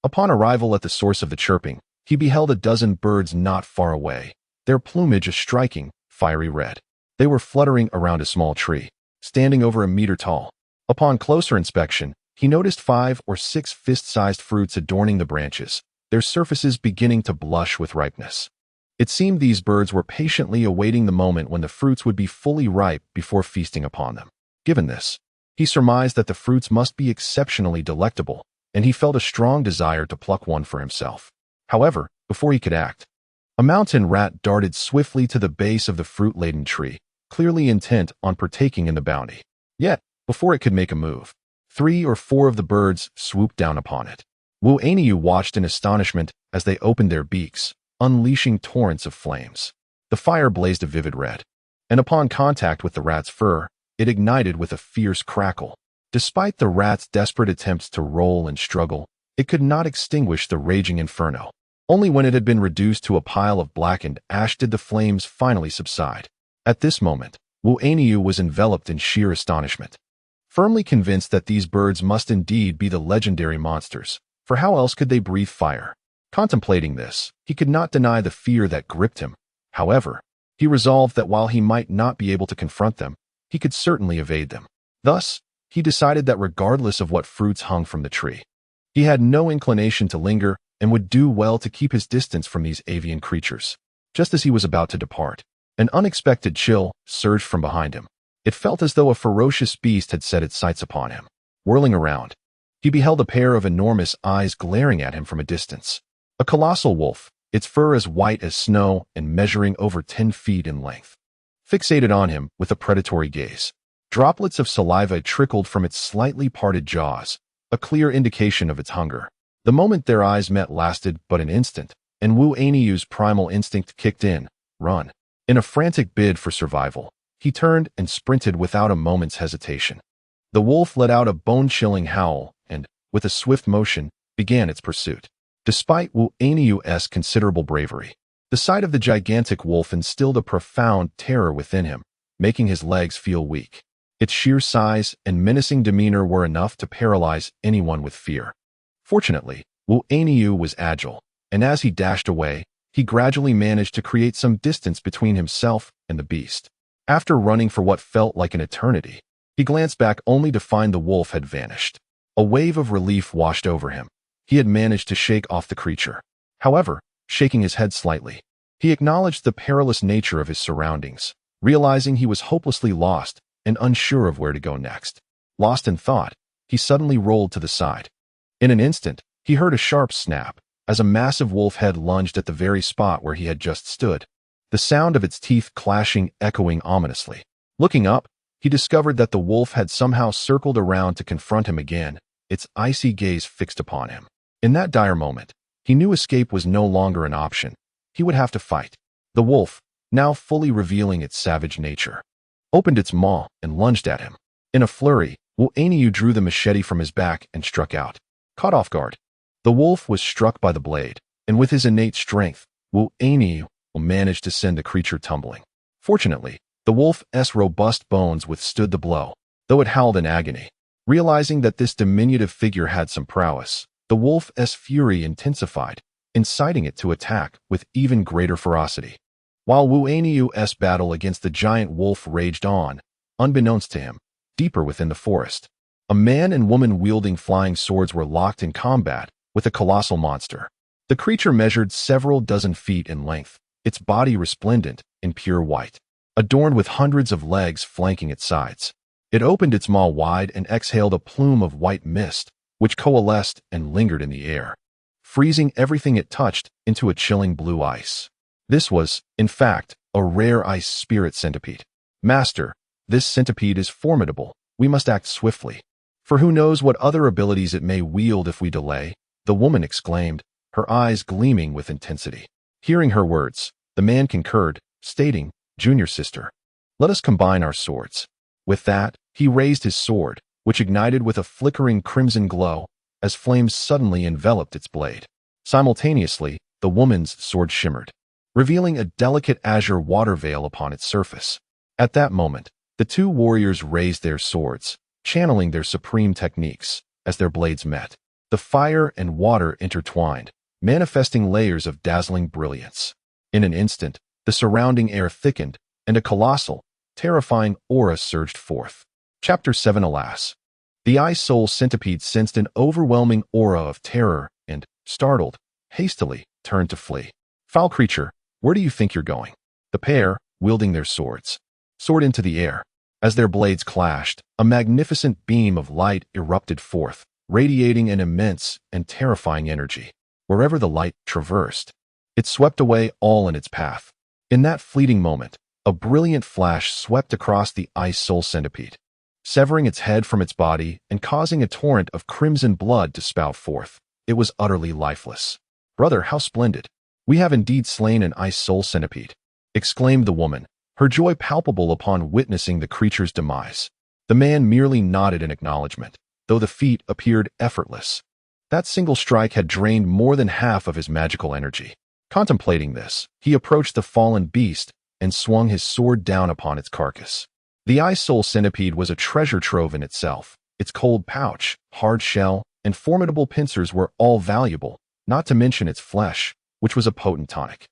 Upon arrival at the source of the chirping, he beheld a dozen birds not far away, their plumage a striking, fiery red. They were fluttering around a small tree, standing over a meter tall. Upon closer inspection, he noticed 5 or 6 fist-sized fruits adorning the branches, their surfaces beginning to blush with ripeness. It seemed these birds were patiently awaiting the moment when the fruits would be fully ripe before feasting upon them. Given this, he surmised that the fruits must be exceptionally delectable, and he felt a strong desire to pluck one for himself. However, before he could act, a mountain rat darted swiftly to the base of the fruit-laden tree, clearly intent on partaking in the bounty. Yet, before it could make a move, 3 or 4 of the birds swooped down upon it. Wuaniu watched in astonishment as they opened their beaks, unleashing torrents of flames. The fire blazed a vivid red, and upon contact with the rat's fur, it ignited with a fierce crackle. Despite the rat's desperate attempts to roll and struggle, it could not extinguish the raging inferno. Only when it had been reduced to a pile of blackened ash did the flames finally subside. At this moment, Wuaniu was enveloped in sheer astonishment, firmly convinced that these birds must indeed be the legendary monsters, for how else could they breathe fire? Contemplating this, he could not deny the fear that gripped him. However, he resolved that while he might not be able to confront them, he could certainly evade them. Thus, he decided that regardless of what fruits hung from the tree, he had no inclination to linger and would do well to keep his distance from these avian creatures. Just as he was about to depart, an unexpected chill surged from behind him. It felt as though a ferocious beast had set its sights upon him. Whirling around, he beheld a pair of enormous eyes glaring at him from a distance. A colossal wolf, its fur as white as snow and measuring over 10 feet in length, fixated on him with a predatory gaze. Droplets of saliva trickled from its slightly parted jaws, a clear indication of its hunger. The moment their eyes met lasted but an instant, and Wuaniu's primal instinct kicked in, run. In a frantic bid for survival, he turned and sprinted without a moment's hesitation. The wolf let out a bone-chilling howl and, with a swift motion, began its pursuit. Despite Wuaniu's considerable bravery, the sight of the gigantic wolf instilled a profound terror within him, making his legs feel weak. Its sheer size and menacing demeanor were enough to paralyze anyone with fear. Fortunately, Wuaniu was agile, and as he dashed away, he gradually managed to create some distance between himself and the beast. After running for what felt like an eternity, he glanced back only to find the wolf had vanished. A wave of relief washed over him. He had managed to shake off the creature. However, shaking his head slightly, he acknowledged the perilous nature of his surroundings, realizing he was hopelessly lost and unsure of where to go next. Lost in thought, he suddenly rolled to the side. In an instant, he heard a sharp snap, as a massive wolf head lunged at the very spot where he had just stood, the sound of its teeth clashing echoing ominously. Looking up, he discovered that the wolf had somehow circled around to confront him again, its icy gaze fixed upon him. In that dire moment, he knew escape was no longer an option. He would have to fight. The wolf, now fully revealing its savage nature, opened its maw and lunged at him. In a flurry, Wu Ainyu drew the machete from his back and struck out. Caught off guard, the wolf was struck by the blade, and with his innate strength, Wu Ainyu managed to send the creature tumbling. Fortunately, the wolf's robust bones withstood the blow, though it howled in agony. Realizing that this diminutive figure had some prowess, the wolf's fury intensified, inciting it to attack with even greater ferocity. While Wu Ainiyu's battle against the giant wolf raged on, unbeknownst to him, deeper within the forest, a man and woman wielding flying swords were locked in combat with a colossal monster. The creature measured several dozen feet in length, its body resplendent in pure white, adorned with hundreds of legs flanking its sides. It opened its maw wide and exhaled a plume of white mist, which coalesced and lingered in the air, freezing everything it touched into a chilling blue ice. This was, in fact, a rare ice spirit centipede. Master, this centipede is formidable. We must act swiftly. For who knows what other abilities it may wield if we delay, the woman exclaimed, her eyes gleaming with intensity. Hearing her words, the man concurred, stating, Junior sister, let us combine our swords. With that, he raised his sword, which ignited with a flickering crimson glow, as flames suddenly enveloped its blade. Simultaneously, the woman's sword shimmered, revealing a delicate azure water veil upon its surface. At that moment, the two warriors raised their swords, channeling their supreme techniques, as their blades met. The fire and water intertwined, manifesting layers of dazzling brilliance. In an instant, the surrounding air thickened, and a colossal, terrifying aura surged forth. Chapter 7 Alas! The Eye-Soul Centipede sensed an overwhelming aura of terror and, startled, hastily turned to flee. Foul creature, where do you think you're going? The pair, wielding their swords, soared into the air. As their blades clashed, a magnificent beam of light erupted forth, radiating an immense and terrifying energy. Wherever the light traversed, it swept away all in its path. In that fleeting moment, a brilliant flash swept across the Ice-Soul Centipede, severing its head from its body and causing a torrent of crimson blood to spout forth. It was utterly lifeless. Brother, how splendid! We have indeed slain an Ice-Soul Centipede, exclaimed the woman, her joy palpable upon witnessing the creature's demise. The man merely nodded in acknowledgement, though the feat appeared effortless. That single strike had drained more than half of his magical energy. Contemplating this, he approached the fallen beast and swung his sword down upon its carcass. The Ice-Soul Centipede was a treasure trove in itself. Its cold pouch, hard shell, and formidable pincers were all valuable, not to mention its flesh, which was a potent tonic.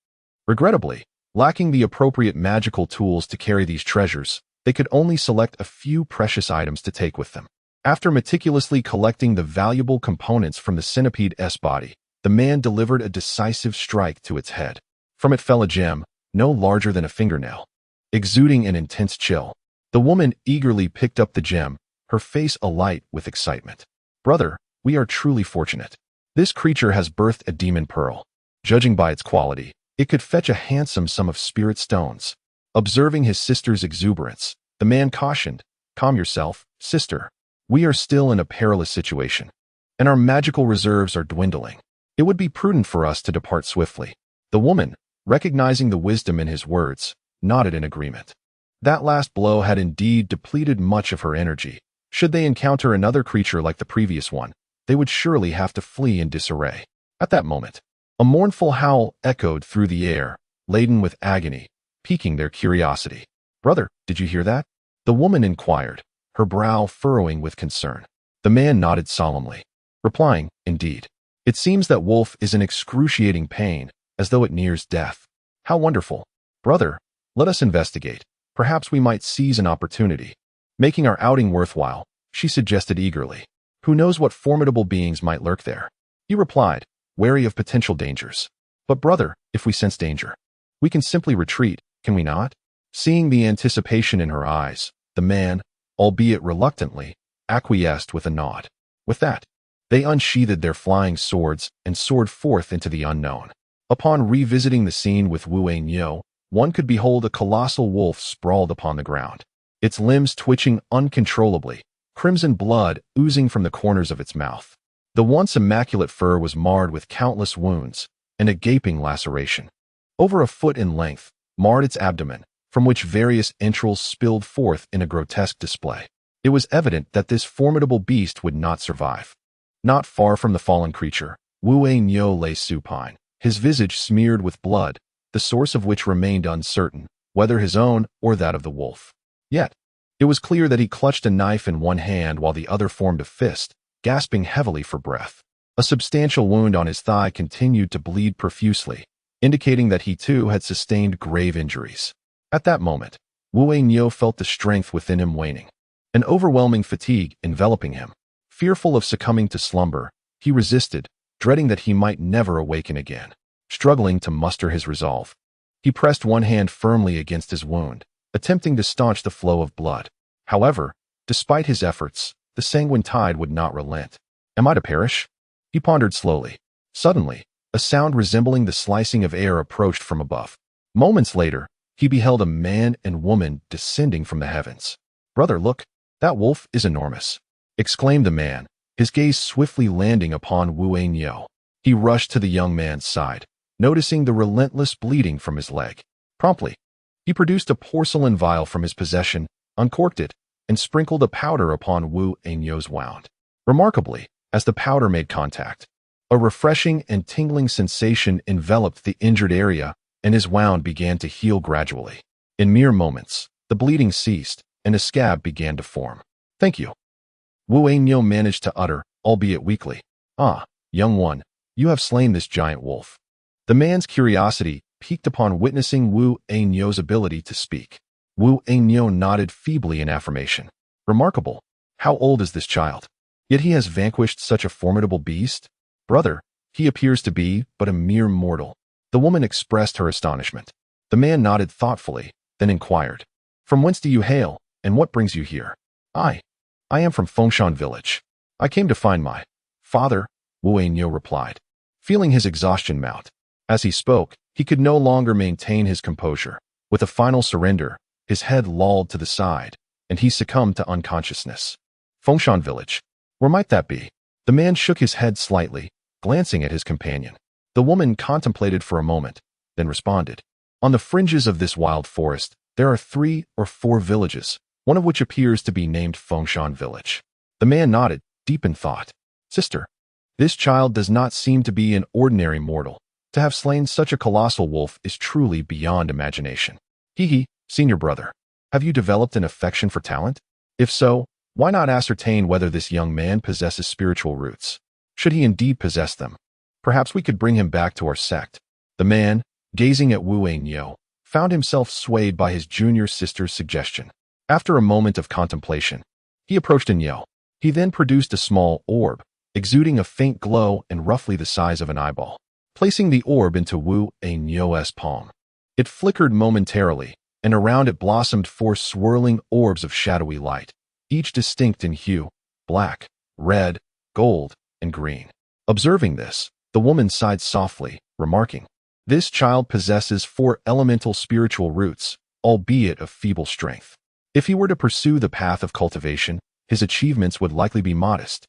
Regrettably, lacking the appropriate magical tools to carry these treasures, they could only select a few precious items to take with them. After meticulously collecting the valuable components from the centipede's body, the man delivered a decisive strike to its head. From it fell a gem, no larger than a fingernail, exuding an intense chill. The woman eagerly picked up the gem, her face alight with excitement. Brother, we are truly fortunate. This creature has birthed a demon pearl. Judging by its quality, it could fetch a handsome sum of spirit stones. Observing his sister's exuberance, the man cautioned, Calm yourself, sister. We are still in a perilous situation, and our magical reserves are dwindling. It would be prudent for us to depart swiftly. The woman, recognizing the wisdom in his words, nodded in agreement. That last blow had indeed depleted much of her energy. Should they encounter another creature like the previous one, they would surely have to flee in disarray. At that moment, a mournful howl echoed through the air, laden with agony, piquing their curiosity. Brother, did you hear that? The woman inquired, her brow furrowing with concern. The man nodded solemnly, replying, Indeed. It seems that Wolf is in excruciating pain, as though it nears death. How wonderful. Brother, let us investigate. Perhaps we might seize an opportunity. Making our outing worthwhile, she suggested eagerly. Who knows what formidable beings might lurk there? He replied, wary of potential dangers. But brother, if we sense danger, we can simply retreat, can we not? Seeing the anticipation in her eyes, the man, albeit reluctantly, acquiesced with a nod. With that, they unsheathed their flying swords and soared forth into the unknown. Upon revisiting the scene with Wu Ainyo, one could behold a colossal wolf sprawled upon the ground, its limbs twitching uncontrollably, crimson blood oozing from the corners of its mouth. The once immaculate fur was marred with countless wounds and a gaping laceration. Over a foot in length, marred its abdomen, from which various entrails spilled forth in a grotesque display. It was evident that this formidable beast would not survive. Not far from the fallen creature, Wu Nyo lay supine, his visage smeared with blood, the source of which remained uncertain, whether his own or that of the wolf. Yet, it was clear that he clutched a knife in one hand while the other formed a fist, gasping heavily for breath. A substantial wound on his thigh continued to bleed profusely, indicating that he too had sustained grave injuries. At that moment, Wu Nyo felt the strength within him waning, an overwhelming fatigue enveloping him. Fearful of succumbing to slumber, he resisted, dreading that he might never awaken again. Struggling to muster his resolve, he pressed one hand firmly against his wound, attempting to staunch the flow of blood. However, despite his efforts, the sanguine tide would not relent. Am I to perish? He pondered slowly. Suddenly, a sound resembling the slicing of air approached from above. Moments later, he beheld a man and woman descending from the heavens. "Brother, look, that wolf is enormous," exclaimed the man, his gaze swiftly landing upon Wu Nyo. He rushed to the young man's side, noticing the relentless bleeding from his leg. Promptly, he produced a porcelain vial from his possession, uncorked it, and sprinkled a powder upon Wu Nyo's wound. Remarkably, as the powder made contact, a refreshing and tingling sensation enveloped the injured area, and his wound began to heal gradually. In mere moments, the bleeding ceased, and a scab began to form. "Thank you," Wu Nyo managed to utter, albeit weakly. "Ah, young one, you have slain this giant wolf." The man's curiosity piqued upon witnessing Wu Nyo's ability to speak. Wu Nyo nodded feebly in affirmation. "Remarkable. How old is this child? Yet he has vanquished such a formidable beast? Brother, he appears to be but a mere mortal." The woman expressed her astonishment. The man nodded thoughtfully, then inquired, "From whence do you hail, and what brings you here?" I am from Fengshan village. I came to find my father," Wu Nyo replied, feeling his exhaustion mount. As he spoke, he could no longer maintain his composure. With a final surrender, his head lolled to the side, and he succumbed to unconsciousness. "Fengshan village. Where might that be?" The man shook his head slightly, glancing at his companion. The woman contemplated for a moment, then responded, "On the fringes of this wild forest, there are 3 or 4 villages, one of which appears to be named Fengshan village." The man nodded, deep in thought. "Sister, this child does not seem to be an ordinary mortal. To have slain such a colossal wolf is truly beyond imagination. Senior brother, have you developed an affection for talent? If so, why not ascertain whether this young man possesses spiritual roots? Should he indeed possess them, perhaps we could bring him back to our sect." The man, gazing at Wu Nyo, found himself swayed by his junior sister's suggestion. After a moment of contemplation, he approached Nyo. He then produced a small orb, exuding a faint glow and roughly the size of an eyeball. Placing the orb into Wu Nyo's palm, it flickered momentarily, and around it blossomed 4 swirling orbs of shadowy light, each distinct in hue: black, red, gold, and green. Observing this, the woman sighed softly, remarking, "This child possesses 4 elemental spiritual roots, albeit of feeble strength. If he were to pursue the path of cultivation, his achievements would likely be modest.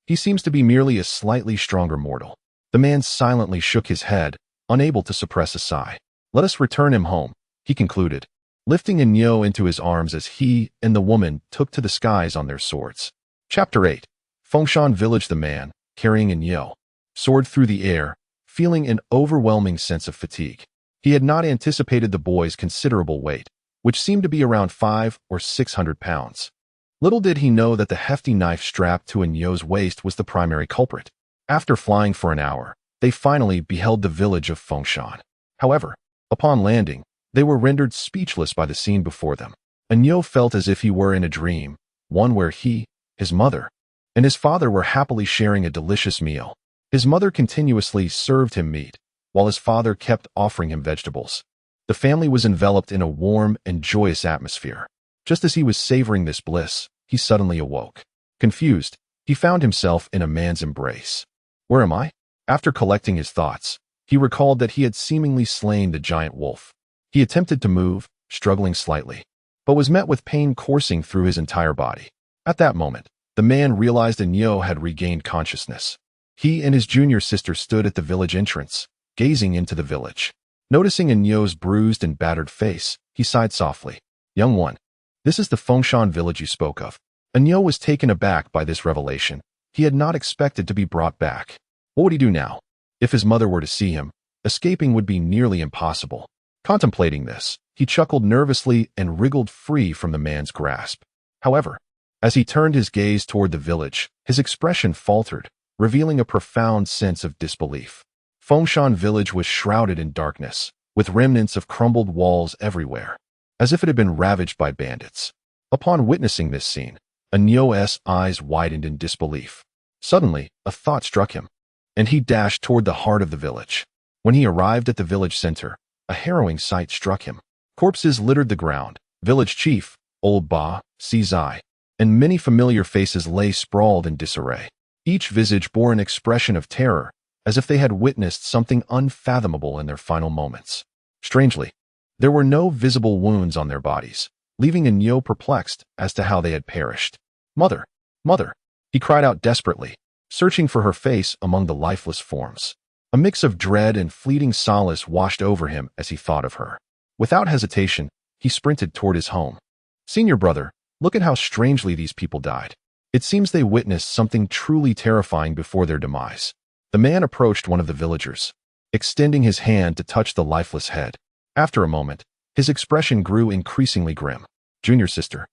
He seems to be merely a slightly stronger mortal." The man silently shook his head, unable to suppress a sigh. "Let us return him home," he concluded, lifting Nyo into his arms as he and the woman took to the skies on their swords. Chapter 8. Fengshan village. The man, carrying Nyo, soared through the air, feeling an overwhelming sense of fatigue. He had not anticipated the boy's considerable weight, which seemed to be around 500 or 600 pounds. Little did he know that the hefty knife strapped to Nyo's waist was the primary culprit. After flying for an hour, they finally beheld the village of Fengshan. However, upon landing, they were rendered speechless by the scene before them. Nyo felt as if he were in a dream, one where he, his mother, and his father were happily sharing a delicious meal. His mother continuously served him meat, while his father kept offering him vegetables. The family was enveloped in a warm and joyous atmosphere. Just as he was savoring this bliss, he suddenly awoke. Confused, he found himself in a man's embrace. "Where am I?" After collecting his thoughts, he recalled that he had seemingly slain the giant wolf. He attempted to move, struggling slightly. but was met with pain coursing through his entire body. At that moment, the man realized Enyo had regained consciousness. He and his junior sister stood at the village entrance, gazing into the village. Noticing Enyo's bruised and battered face, he sighed softly. "Young one, this is the Fengshan village you spoke of." Enyo was taken aback by this revelation. He had not expected to be brought back. What would he do now? If his mother were to see him, escaping would be nearly impossible. Contemplating this, he chuckled nervously and wriggled free from the man's grasp. However, as he turned his gaze toward the village, his expression faltered, revealing a profound sense of disbelief. Fengshan village was shrouded in darkness, with remnants of crumbled walls everywhere, as if it had been ravaged by bandits. Upon witnessing this scene, Enyo's eyes widened in disbelief. Suddenly, a thought struck him, and he dashed toward the heart of the village. When he arrived at the village center, a harrowing sight struck him. Corpses littered the ground. Village chief, Old Ba, Sizai, and many familiar faces lay sprawled in disarray. Each visage bore an expression of terror, as if they had witnessed something unfathomable in their final moments. Strangely, there were no visible wounds on their bodies, leaving Enyo perplexed as to how they had perished. "Mother! Mother!" he cried out desperately, searching for her face among the lifeless forms. A mix of dread and fleeting solace washed over him as he thought of her. Without hesitation, he sprinted toward his home. "Senior brother, look at how strangely these people died. It seems they witnessed something truly terrifying before their demise." The man approached one of the villagers, extending his hand to touch the lifeless head. After a moment, his expression grew increasingly grim. "Junior sister,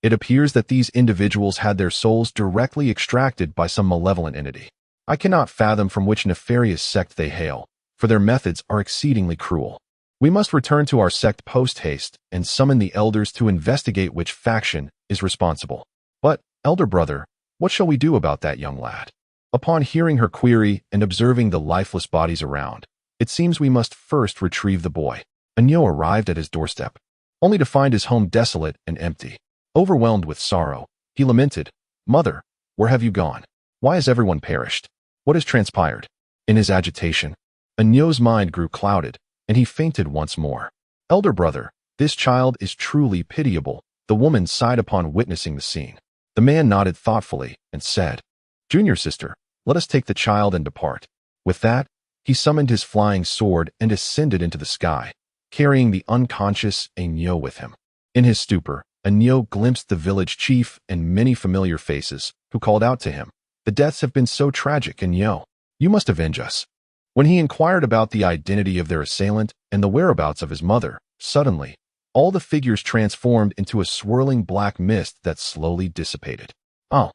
it appears that these individuals had their souls directly extracted by some malevolent entity. I cannot fathom from which nefarious sect they hail, for their methods are exceedingly cruel. We must return to our sect post-haste and summon the elders to investigate which faction is responsible. But, elder brother, what shall we do about that young lad?" Upon hearing her query and observing the lifeless bodies around, it seems we must first retrieve the boy. Enyo arrived at his doorstep, only to find his home desolate and empty. Overwhelmed with sorrow, he lamented, "Mother, where have you gone? Why has everyone perished? What has transpired?" In his agitation, Enyo's mind grew clouded, and he fainted once more. "Elder brother, this child is truly pitiable," the woman sighed upon witnessing the scene. The man nodded thoughtfully and said, "Junior sister, let us take the child and depart." With that, he summoned his flying sword and ascended into the sky, carrying the unconscious Enyo with him. In his stupor, Enyo glimpsed the village chief and many familiar faces, who called out to him, "The deaths have been so tragic, Enyo. You must avenge us." When he inquired about the identity of their assailant and the whereabouts of his mother, suddenly, all the figures transformed into a swirling black mist that slowly dissipated. "Oh."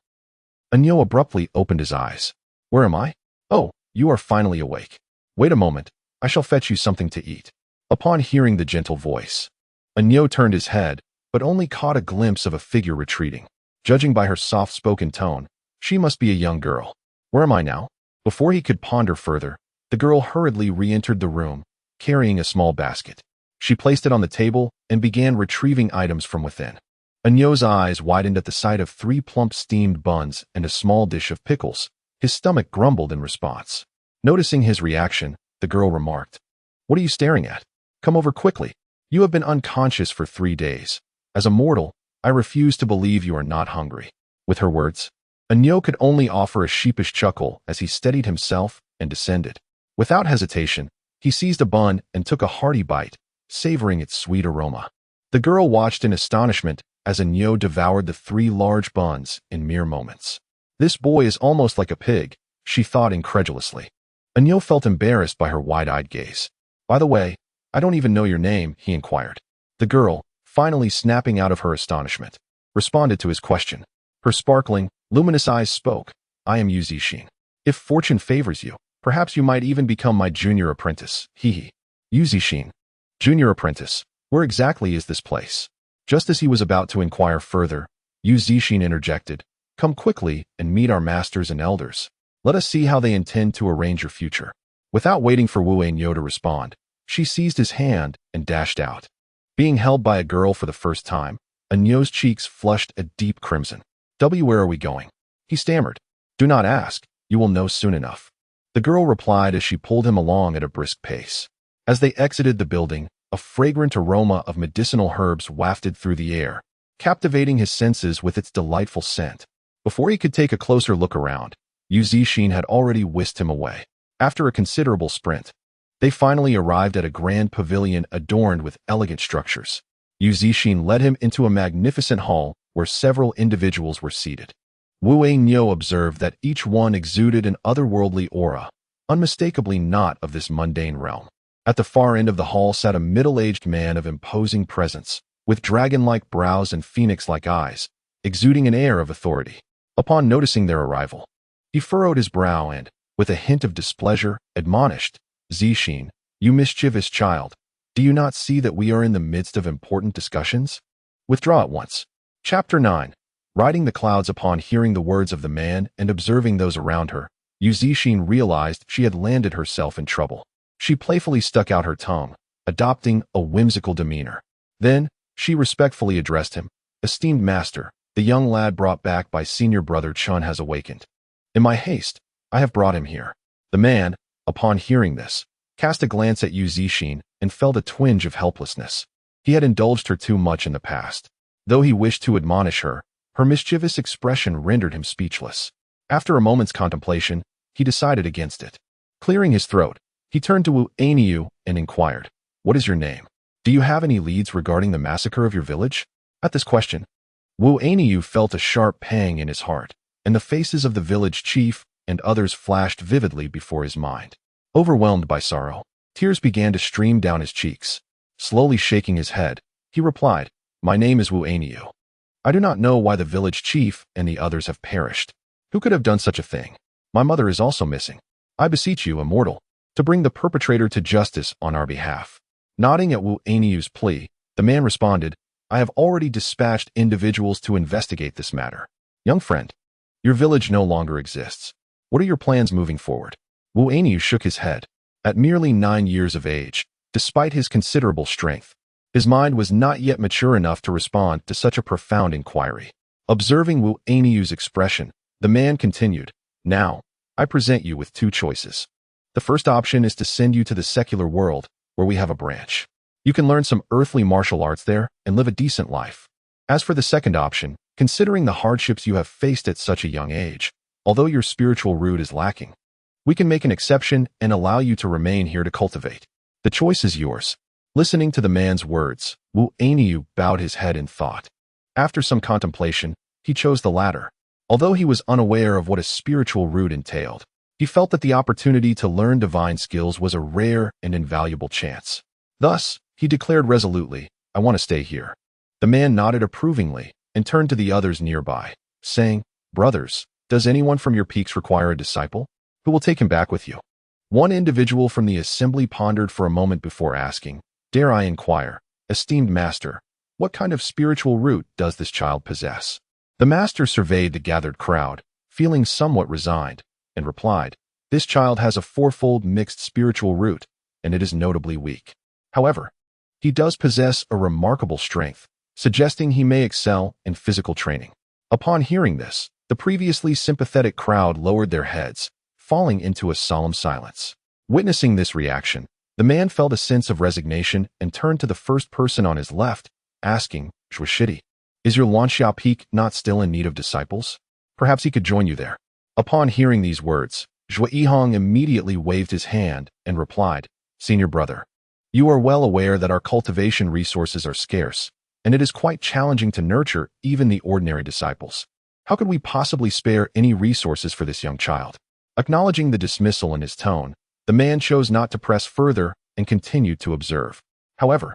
Enyo abruptly opened his eyes. "Where am I? Oh, you are finally awake. Wait a moment, I shall fetch you something to eat." Upon hearing the gentle voice, Enyo turned his head, but only caught a glimpse of a figure retreating. Judging by her soft-spoken tone, she must be a young girl. "Where am I now?" Before he could ponder further, the girl hurriedly re-entered the room, carrying a small basket. She placed it on the table and began retrieving items from within. Enyo's eyes widened at the sight of 3 plump steamed buns and a small dish of pickles. His stomach grumbled in response. Noticing his reaction, the girl remarked, "What are you staring at? Come over quickly. You have been unconscious for 3 days. As a mortal, I refuse to believe you are not hungry." With her words, Enyo could only offer a sheepish chuckle as he steadied himself and descended. Without hesitation, he seized a bun and took a hearty bite, savoring its sweet aroma. The girl watched in astonishment as Enyo devoured the 3 large buns in mere moments. "This boy is almost like a pig," she thought incredulously. Enyo felt embarrassed by her wide-eyed gaze. "By the way, I don't even know your name," he inquired. The girl, finally snapping out of her astonishment, responded to his question. Her sparkling, luminous eyes spoke, "I am Yu Zixin. If fortune favors you, perhaps you might even become my junior apprentice." Hee. Yu Zixin. Junior apprentice. Where exactly is this place? Just as he was about to inquire further, Yu Zixin interjected, "Come quickly and meet our masters and elders. Let us see how they intend to arrange your future." Without waiting for Wu Enyo to respond, she seized his hand and dashed out. Being held by a girl for the first time, Enyo's cheeks flushed a deep crimson. Where are we going?" he stammered. "Do not ask, you will know soon enough." The girl replied as she pulled him along at a brisk pace. As they exited the building, A fragrant aroma of medicinal herbs wafted through the air, captivating his senses with its delightful scent. Before he could take a closer look around, Yu Zixin had already whisked him away. After a considerable sprint, they finally arrived at a grand pavilion adorned with elegant structures. Yu Zixin led him into a magnificent hall where several individuals were seated. Wu Ainyo observed that each one exuded an otherworldly aura, unmistakably not of this mundane realm. At the far end of the hall sat a middle-aged man of imposing presence, with dragon-like brows and phoenix-like eyes, exuding an air of authority. Upon noticing their arrival, he furrowed his brow and, with a hint of displeasure, admonished, "Zixin, you mischievous child, do you not see that we are in the midst of important discussions? Withdraw at once." Chapter 9. Riding the clouds. Upon hearing the words of the man and observing those around her, Yu Zixin realized she had landed herself in trouble. She playfully stuck out her tongue, adopting a whimsical demeanor. Then, she respectfully addressed him, "Esteemed master, the young lad brought back by senior brother Chun has awakened. In my haste, I have brought him here." The man, upon hearing this, cast a glance at Yu Zixin and felt a twinge of helplessness. He had indulged her too much in the past. Though he wished to admonish her, her mischievous expression rendered him speechless. After a moment's contemplation, he decided against it. Clearing his throat, he turned to Wu Ainyu and inquired, "What is your name? Do you have any leads regarding the massacre of your village?" At this question, Wu Ainyu felt a sharp pang in his heart, and the faces of the village chief and others flashed vividly before his mind. Overwhelmed by sorrow, tears began to stream down his cheeks. Slowly shaking his head, he replied, "My name is Wu Ainyu. I do not know why the village chief and the others have perished. Who could have done such a thing? My mother is also missing. I beseech you, immortal, to bring the perpetrator to justice on our behalf." Nodding at Wu Ainyu's plea, the man responded, "I have already dispatched individuals to investigate this matter. Young friend, your village no longer exists. What are your plans moving forward?" Wu Ainyu shook his head. At merely 9 years of age, despite his considerable strength, his mind was not yet mature enough to respond to such a profound inquiry. Observing Wu Ainyu's expression, the man continued, "Now, I present you with 2 choices. The first option is to send you to the secular world, where we have a branch. You can learn some earthly martial arts there and live a decent life. As for the second option, considering the hardships you have faced at such a young age, although your spiritual root is lacking, we can make an exception and allow you to remain here to cultivate. The choice is yours." Listening to the man's words, Wu Ainyu bowed his head in thought. After some contemplation, he chose the latter. Although he was unaware of what a spiritual root entailed, he felt that the opportunity to learn divine skills was a rare and invaluable chance. Thus, he declared resolutely, "I want to stay here." The man nodded approvingly and turned to the others nearby, saying, "Brothers, does anyone from your peaks require a disciple? Who will take him back with you?" One individual from the assembly pondered for a moment before asking, "Dare I inquire, esteemed master, what kind of spiritual root does this child possess?" The master surveyed the gathered crowd, feeling somewhat resigned, and replied, "This child has a 4-fold mixed spiritual root, and it is notably weak. However, he does possess a remarkable strength, suggesting he may excel in physical training." Upon hearing this, the previously sympathetic crowd lowered their heads, falling into a solemn silence. Witnessing this reaction, the man felt a sense of resignation and turned to the first person on his left, asking, "Zhuoshidi, is your Lanxia peak not still in need of disciples? Perhaps he could join you there." Upon hearing these words, Zhuo Yihong immediately waved his hand and replied, "Senior brother, you are well aware that our cultivation resources are scarce, and it is quite challenging to nurture even the ordinary disciples. How could we possibly spare any resources for this young child?" Acknowledging the dismissal in his tone, the man chose not to press further and continued to observe. However,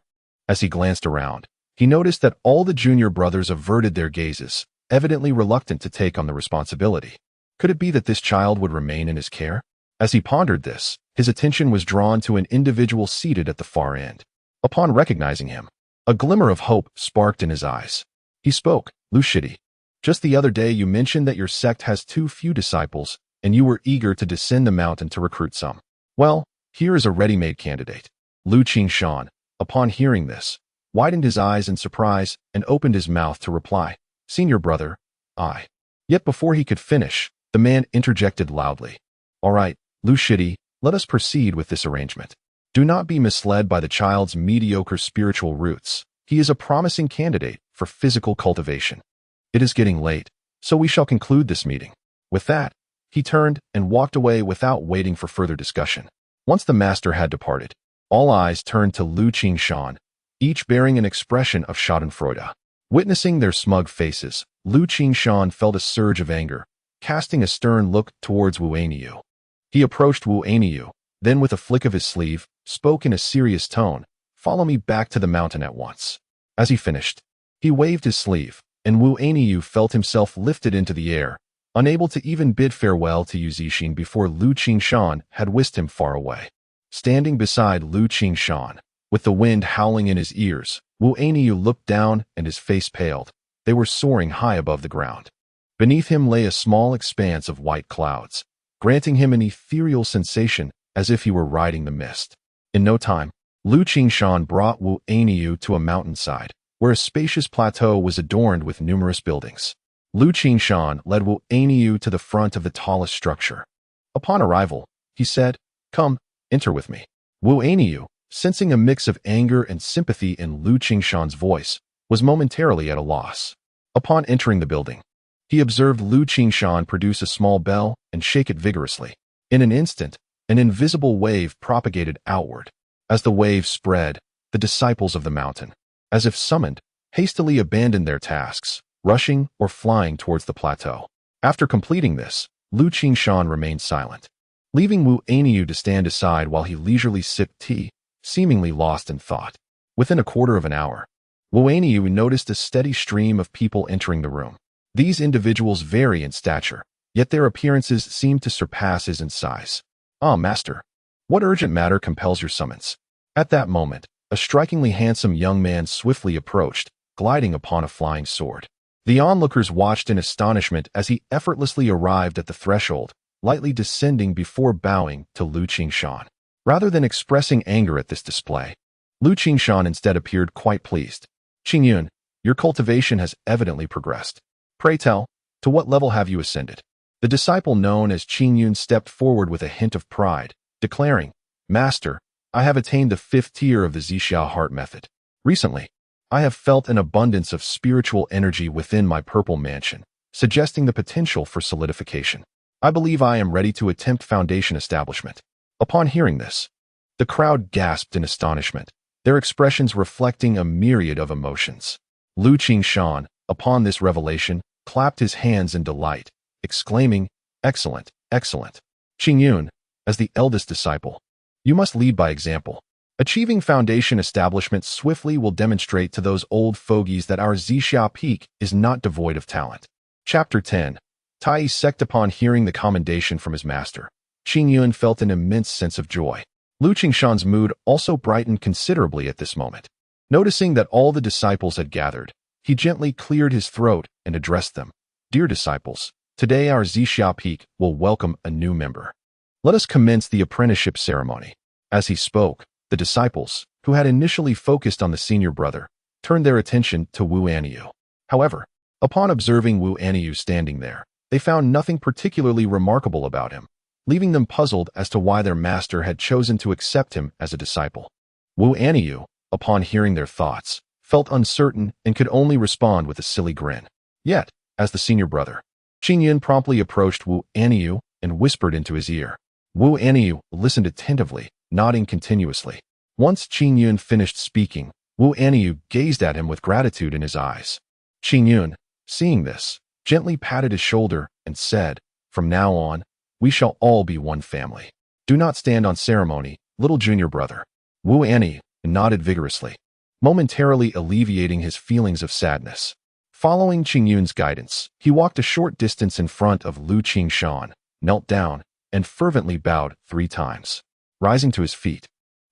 as he glanced around, he noticed that all the junior brothers averted their gazes, evidently reluctant to take on the responsibility. Could it be that this child would remain in his care? As he pondered this, his attention was drawn to an individual seated at the far end. Upon recognizing him, a glimmer of hope sparked in his eyes. He spoke, "Lushidi, just the other day you mentioned that your sect has too few disciples, and you were eager to descend the mountain to recruit some. Well, here is a ready-made candidate." Lu Qingshan, upon hearing this, widened his eyes in surprise and opened his mouth to reply, "Senior brother, I." Yet before he could finish, the man interjected loudly, "All right, Lu Shidi, let us proceed with this arrangement. Do not be misled by the child's mediocre spiritual roots. He is a promising candidate for physical cultivation. It is getting late, so we shall conclude this meeting. With that, he turned and walked away without waiting for further discussion. Once the master had departed, all eyes turned to Lu Qingshan, each bearing an expression of schadenfreude. Witnessing their smug faces, Lu Qingshan felt a surge of anger, casting a stern look towards Wu Anyu. He approached Wu Anyu, then with a flick of his sleeve, spoke in a serious tone, "Follow me back to the mountain at once." As he finished, he waved his sleeve, and Wu Anyu felt himself lifted into the air, unable to even bid farewell to Yu Zixin before Lu Qingshan had whisked him far away. Standing beside Lu Qingshan, with the wind howling in his ears, Wu Anyu looked down and his face paled. They were soaring high above the ground. Beneath him lay a small expanse of white clouds, granting him an ethereal sensation as if he were riding the mist. In no time, Lu Qingshan brought Wu Anyu to a mountainside, where a spacious plateau was adorned with numerous buildings. Lu Qingshan led Wu Anyu to the front of the tallest structure. Upon arrival, he said, "Come, enter with me." Wu Anyu, sensing a mix of anger and sympathy in Lu Qingshan's voice, was momentarily at a loss. Upon entering the building, he observed Lu Qingshan produce a small bell and shake it vigorously. In an instant, an invisible wave propagated outward. As the wave spread, the disciples of the mountain, as if summoned, hastily abandoned their tasks, rushing or flying towards the plateau. After completing this, Lu Qingshan remained silent, leaving Wu Anyu to stand aside while he leisurely sipped tea, seemingly lost in thought. Within a quarter of an hour, Wu Anyu noticed a steady stream of people entering the room. These individuals vary in stature, yet their appearances seemed to surpass his in size. "Ah, master, what urgent matter compels your summons?" At that moment, a strikingly handsome young man swiftly approached, gliding upon a flying sword. The onlookers watched in astonishment as he effortlessly arrived at the threshold, lightly descending before bowing to Lu Qingshan. Rather than expressing anger at this display, Lu Qingshan instead appeared quite pleased. "Qingyun, your cultivation has evidently progressed. Pray tell, to what level have you ascended?" The disciple known as Qingyun stepped forward with a hint of pride, declaring, "Master, I have attained the 5th tier of the Zixia heart method. Recently, I have felt an abundance of spiritual energy within my purple mansion, suggesting the potential for solidification. I believe I am ready to attempt foundation establishment." Upon hearing this, the crowd gasped in astonishment, their expressions reflecting a myriad of emotions. Lu Qingshan, upon this revelation, clapped his hands in delight, exclaiming, "Excellent, excellent. Qingyun, as the eldest disciple, you must lead by example. Achieving foundation establishment swiftly will demonstrate to those old fogies that our Zixia peak is not devoid of talent." Chapter 10. Tai Sect. Upon hearing the commendation from his master, Qingyun felt an immense sense of joy. Lu Qingshan's mood also brightened considerably at this moment. Noticing that all the disciples had gathered, he gently cleared his throat and addressed them. "Dear disciples, today our Zixia peak will welcome a new member. Let us commence the apprenticeship ceremony." As he spoke, the disciples, who had initially focused on the senior brother, turned their attention to Wu Anyu. However, upon observing Wu Anyu standing there, they found nothing particularly remarkable about him, leaving them puzzled as to why their master had chosen to accept him as a disciple. Wu Anyu, upon hearing their thoughts, felt uncertain and could only respond with a silly grin. Yet, as the senior brother, Qingyun promptly approached Wu Anyu and whispered into his ear. Wu Anyu listened attentively, nodding continuously. Once Qingyun finished speaking, Wu Anyu gazed at him with gratitude in his eyes. Qingyun, seeing this, gently patted his shoulder and said, "From now on, we shall all be one family. Do not stand on ceremony, little junior brother." Wu Anyu nodded vigorously, momentarily alleviating his feelings of sadness. Following Qingyun's guidance, he walked a short distance in front of Lu Qingshan, knelt down, and fervently bowed 3 times. Rising to his feet,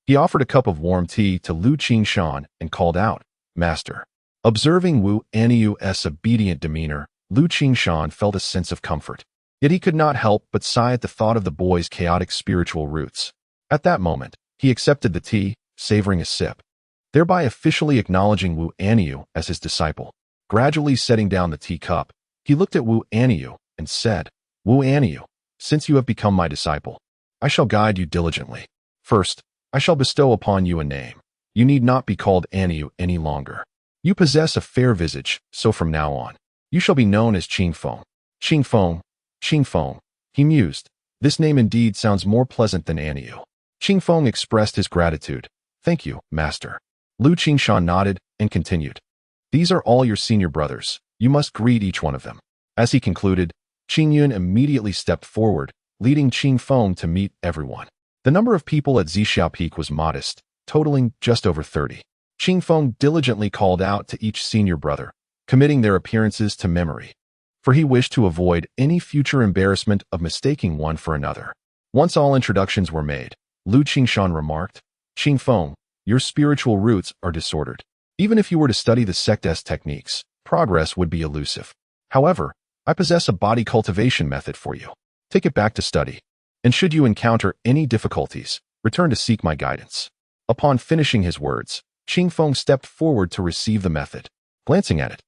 he offered a cup of warm tea to Lu Qingshan and called out, "Master." Observing Wu Anyu's obedient demeanor, Lu Qingshan felt a sense of comfort. Yet he could not help but sigh at the thought of the boy's chaotic spiritual roots. At that moment, he accepted the tea, savoring a sip, thereby officially acknowledging Wu Anyu as his disciple. Gradually setting down the teacup, he looked at Wu Anyu and said, "Wu Anyu, since you have become my disciple, I shall guide you diligently. First, I shall bestow upon you a name. You need not be called Aniu any longer. You possess a fair visage, so from now on, you shall be known as Qingfeng. Qingfeng, Qingfeng, he mused. This name indeed sounds more pleasant than Aniu. Qingfeng expressed his gratitude. Thank you, master. Lu Qingshan nodded and continued. These are all your senior brothers. You must greet each one of them. As he concluded, Qingyun immediately stepped forward, leading Qingfeng to meet everyone. The number of people at Zhixiao Peak was modest, totaling just over 30. Qingfeng diligently called out to each senior brother, committing their appearances to memory, for he wished to avoid any future embarrassment of mistaking one for another. Once all introductions were made, Lu Qingshan remarked, Qingfeng, your spiritual roots are disordered. Even if you were to study the sect's techniques, progress would be elusive. However, I possess a body cultivation method for you. Take it back to study. And should you encounter any difficulties, return to seek my guidance. Upon finishing his words, Qingfeng stepped forward to receive the method. Glancing at it,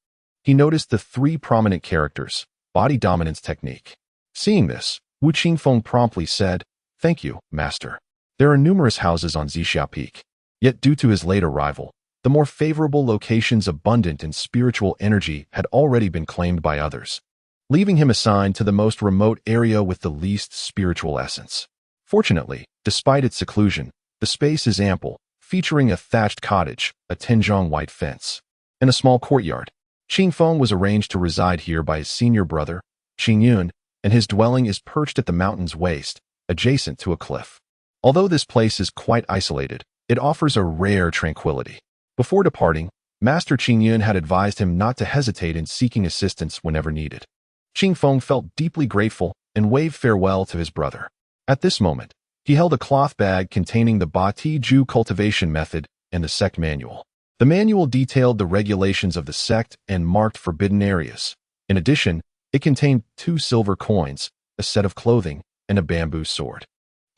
he noticed the 3 prominent characters, body dominance technique. Seeing this, Wu Qingfeng promptly said, Thank you, master. There are numerous houses on Zhixiao Peak. Yet due to his late arrival, the more favorable locations abundant in spiritual energy had already been claimed by others, leaving him assigned to the most remote area with the least spiritual essence. Fortunately, despite its seclusion, the space is ample, featuring a thatched cottage, a Tianzhong white fence, and a small courtyard. Qingfeng was arranged to reside here by his senior brother, Qingyun, and his dwelling is perched at the mountain's waist, adjacent to a cliff. Although this place is quite isolated, it offers a rare tranquility. Before departing, Master Qingyun had advised him not to hesitate in seeking assistance whenever needed. Qingfeng felt deeply grateful and waved farewell to his brother. At this moment, he held a cloth bag containing the Ba Ti Ju cultivation method and the sect manual. The manual detailed the regulations of the sect and marked forbidden areas. In addition, it contained 2 silver coins, a set of clothing, and a bamboo sword.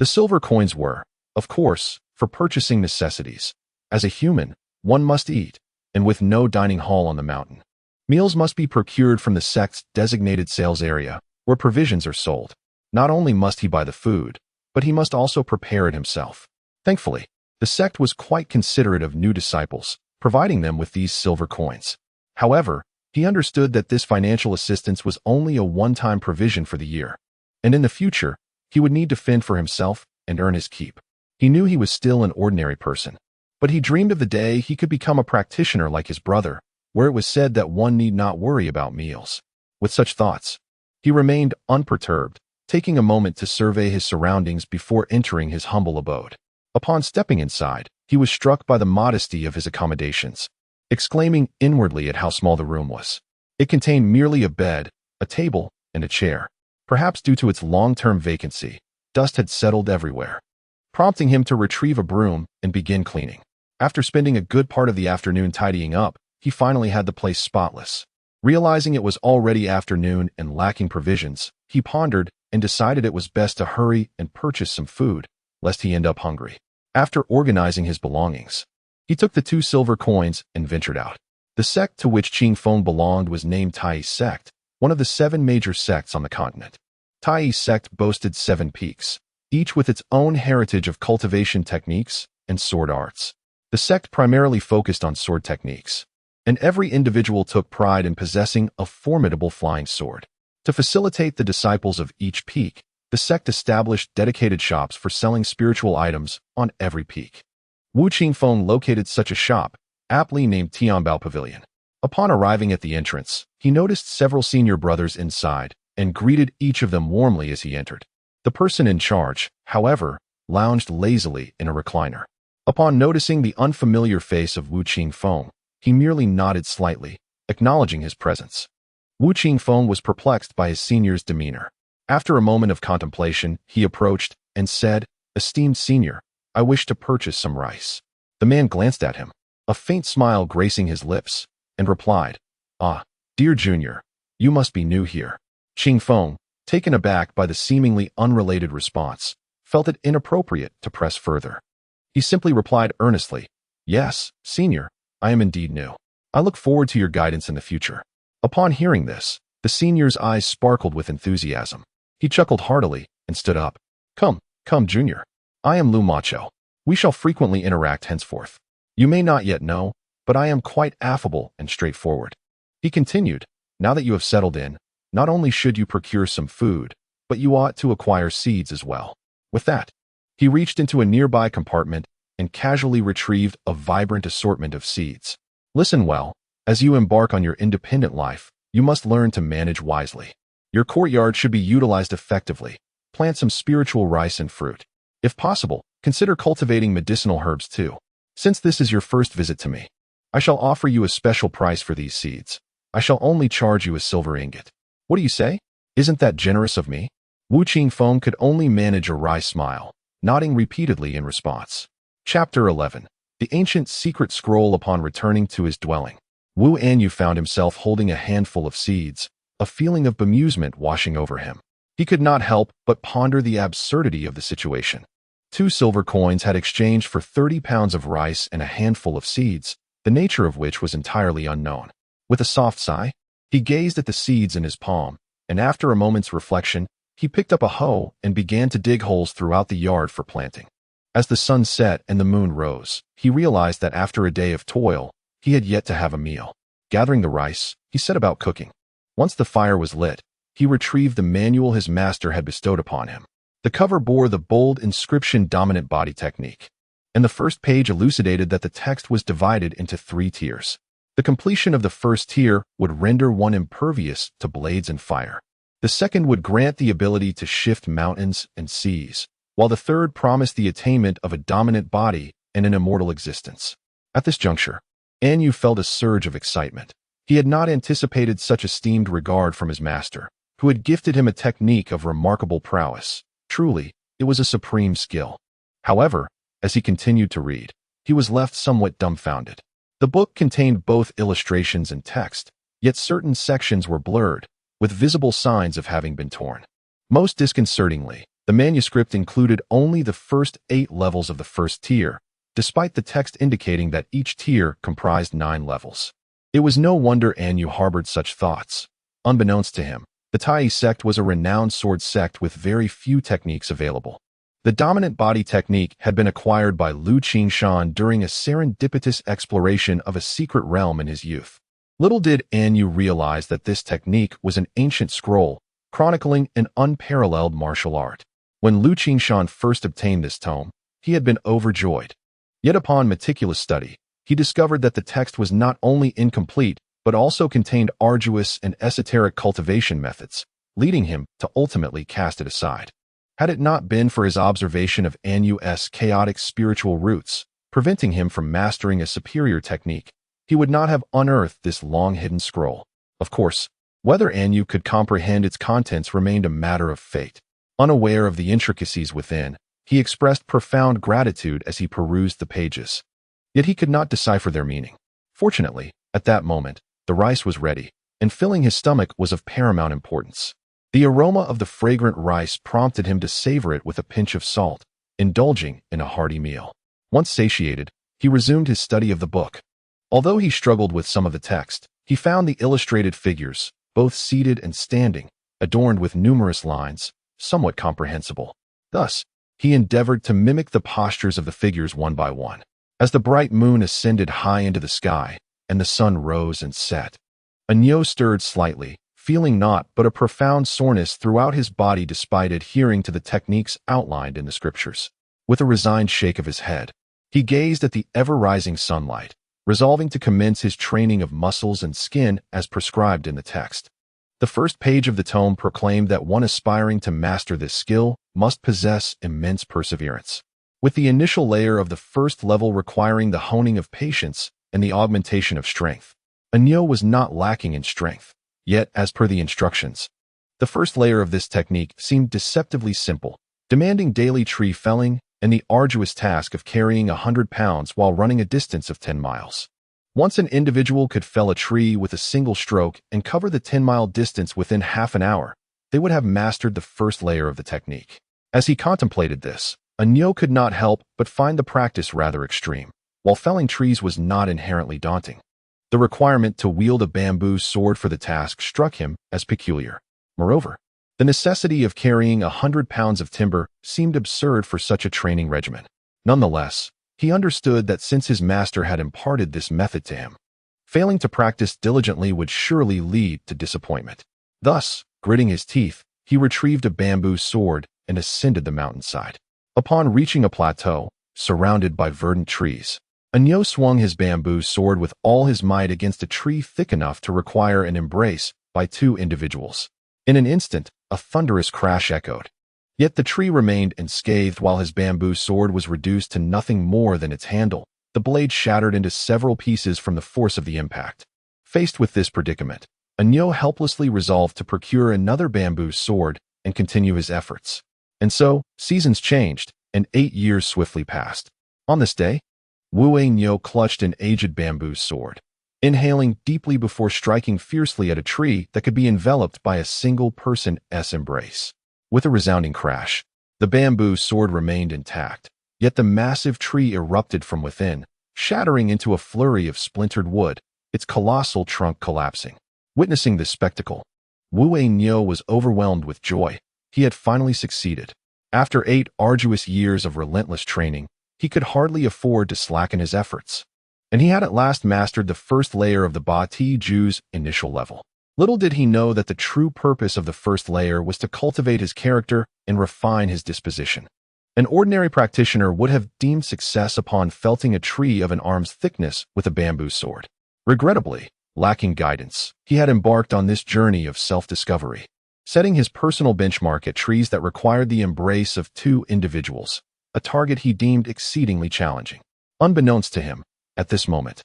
The silver coins were, of course, for purchasing necessities. As a human, one must eat, and with no dining hall on the mountain, meals must be procured from the sect's designated sales area, where provisions are sold. Not only must he buy the food, but he must also prepare it himself. Thankfully, the sect was quite considerate of new disciples, providing them with these silver coins. However, he understood that this financial assistance was only a one-time provision for the year, and in the future, he would need to fend for himself and earn his keep. He knew he was still an ordinary person, but he dreamed of the day he could become a practitioner like his brother, where it was said that one need not worry about meals. With such thoughts, he remained unperturbed, taking a moment to survey his surroundings before entering his humble abode. Upon stepping inside, he was struck by the modesty of his accommodations, exclaiming inwardly at how small the room was. It contained merely a bed, a table, and a chair. Perhaps due to its long-term vacancy, dust had settled everywhere, prompting him to retrieve a broom and begin cleaning. After spending a good part of the afternoon tidying up, he finally had the place spotless. Realizing it was already afternoon and lacking provisions, he pondered and decided it was best to hurry and purchase some food, lest he end up hungry. After organizing his belongings, he took the 2 silver coins and ventured out. The sect to which Qingfeng belonged was named Tai sect, one of the 7 major sects on the continent. Tai sect boasted 7 peaks, each with its own heritage of cultivation techniques and sword arts. The sect primarily focused on sword techniques, and every individual took pride in possessing a formidable flying sword. To facilitate the disciples of each peak, the sect established dedicated shops for selling spiritual items on every peak. Wu Qingfeng located such a shop, aptly named Tianbao Pavilion. Upon arriving at the entrance, he noticed several senior brothers inside and greeted each of them warmly as he entered. The person in charge, however, lounged lazily in a recliner. Upon noticing the unfamiliar face of Wu Qingfeng, he merely nodded slightly, acknowledging his presence. Wu Qingfeng was perplexed by his senior's demeanor. After a moment of contemplation, he approached and said, "Esteemed senior, I wish to purchase some rice." The man glanced at him, a faint smile gracing his lips, and replied, "Ah, dear junior, you must be new here." Qingfeng, taken aback by the seemingly unrelated response, felt it inappropriate to press further. He simply replied earnestly, "Yes, senior, I am indeed new. I look forward to your guidance in the future." Upon hearing this, the senior's eyes sparkled with enthusiasm. He chuckled heartily and stood up. Come, junior. I am Lu Macho. We shall frequently interact henceforth. You may not yet know, but I am quite affable and straightforward." He continued, "Now that you have settled in, not only should you procure some food, but you ought to acquire seeds as well." With that, he reached into a nearby compartment and casually retrieved a vibrant assortment of seeds. "Listen well, as you embark on your independent life, you must learn to manage wisely. Your courtyard should be utilized effectively. Plant some spiritual rice and fruit. If possible, consider cultivating medicinal herbs too. Since this is your first visit to me, I shall offer you a special price for these seeds. I shall only charge you a silver ingot. What do you say? Isn't that generous of me?" Wu Qingfeng could only manage a wry smile, nodding repeatedly in response. Chapter 11. The Ancient Secret Scroll. Upon returning to his dwelling, Wu Anyu found himself holding a handful of seeds, a feeling of bemusement washing over him. He could not help but ponder the absurdity of the situation. 2 silver coins had exchanged for 30 pounds of rice and a handful of seeds, the nature of which was entirely unknown. With a soft sigh, he gazed at the seeds in his palm, and after a moment's reflection, he picked up a hoe and began to dig holes throughout the yard for planting. As the sun set and the moon rose, he realized that after a day of toil, he had yet to have a meal. Gathering the rice, he set about cooking. Once the fire was lit, he retrieved the manual his master had bestowed upon him. The cover bore the bold inscription "Dominant Body Technique," and the first page elucidated that the text was divided into 3 tiers. The completion of the first tier would render one impervious to blades and fire. The second would grant the ability to shift mountains and seas, while the third promised the attainment of a dominant body and an immortal existence. At this juncture, Anyu felt a surge of excitement. He had not anticipated such esteemed regard from his master, who had gifted him a technique of remarkable prowess. Truly, it was a supreme skill. However, as he continued to read, he was left somewhat dumbfounded. The book contained both illustrations and text, yet certain sections were blurred, with visible signs of having been torn. Most disconcertingly, the manuscript included only the first 8 levels of the first tier, despite the text indicating that each tier comprised 9 levels. It was no wonder Anyu harbored such thoughts. Unbeknownst to him, the Tai sect was a renowned sword sect with very few techniques available. The dominant body technique had been acquired by Lu Qingshan during a serendipitous exploration of a secret realm in his youth. Little did Anyu realize that this technique was an ancient scroll, chronicling an unparalleled martial art. When Lu Qingshan first obtained this tome, he had been overjoyed. Yet upon meticulous study, he discovered that the text was not only incomplete, but also contained arduous and esoteric cultivation methods, leading him to ultimately cast it aside. Had it not been for his observation of Anyu's chaotic spiritual roots, preventing him from mastering a superior technique, he would not have unearthed this long-hidden scroll. Of course, whether Anyu could comprehend its contents remained a matter of fate. Unaware of the intricacies within, he expressed profound gratitude as he perused the pages. Yet he could not decipher their meaning. Fortunately, at that moment, the rice was ready, and filling his stomach was of paramount importance. The aroma of the fragrant rice prompted him to savor it with a pinch of salt, indulging in a hearty meal. Once satiated, he resumed his study of the book. Although he struggled with some of the text, he found the illustrated figures, both seated and standing, adorned with numerous lines, somewhat comprehensible. Thus, he endeavored to mimic the postures of the figures one by one. As the bright moon ascended high into the sky, and the sun rose and set, Anyo stirred slightly, feeling naught but a profound soreness throughout his body despite adhering to the techniques outlined in the scriptures. With a resigned shake of his head, he gazed at the ever-rising sunlight, resolving to commence his training of muscles and skin as prescribed in the text. The first page of the tome proclaimed that one aspiring to master this skill must possess immense perseverance. With the initial layer of the first level requiring the honing of patience and the augmentation of strength, Anyo was not lacking in strength. Yet, as per the instructions, the first layer of this technique seemed deceptively simple, demanding daily tree felling and the arduous task of carrying 100 pounds while running a distance of 10 miles. Once an individual could fell a tree with a single stroke and cover the 10-mile distance within half an hour, they would have mastered the first layer of the technique. As he contemplated this, Anyo could not help but find the practice rather extreme. While felling trees was not inherently daunting, the requirement to wield a bamboo sword for the task struck him as peculiar. Moreover, the necessity of carrying 100 pounds of timber seemed absurd for such a training regimen. Nonetheless, he understood that since his master had imparted this method to him, failing to practice diligently would surely lead to disappointment. Thus, gritting his teeth, he retrieved a bamboo sword and ascended the mountainside. Upon reaching a plateau, surrounded by verdant trees, Anyo swung his bamboo sword with all his might against a tree thick enough to require an embrace by two individuals. In an instant, a thunderous crash echoed. Yet the tree remained unscathed while his bamboo sword was reduced to nothing more than its handle. The blade shattered into several pieces from the force of the impact. Faced with this predicament, Anyo helplessly resolved to procure another bamboo sword and continue his efforts. And so, seasons changed, and 8 years swiftly passed. On this day, Wu Nyo clutched an aged bamboo sword, inhaling deeply before striking fiercely at a tree that could be enveloped by a single person's embrace. With a resounding crash, the bamboo sword remained intact, yet the massive tree erupted from within, shattering into a flurry of splintered wood, its colossal trunk collapsing. Witnessing this spectacle, Wu Nyo was overwhelmed with joy. He had finally succeeded. After 8 arduous years of relentless training, he could hardly afford to slacken his efforts. And he had at last mastered the first layer of the Ba Ti Ju's initial level. Little did he know that the true purpose of the first layer was to cultivate his character and refine his disposition. An ordinary practitioner would have deemed success upon felting a tree of an arm's thickness with a bamboo sword. Regrettably, lacking guidance, he had embarked on this journey of self-discovery, setting his personal benchmark at trees that required the embrace of 2 individuals, a target he deemed exceedingly challenging. Unbeknownst to him, at this moment,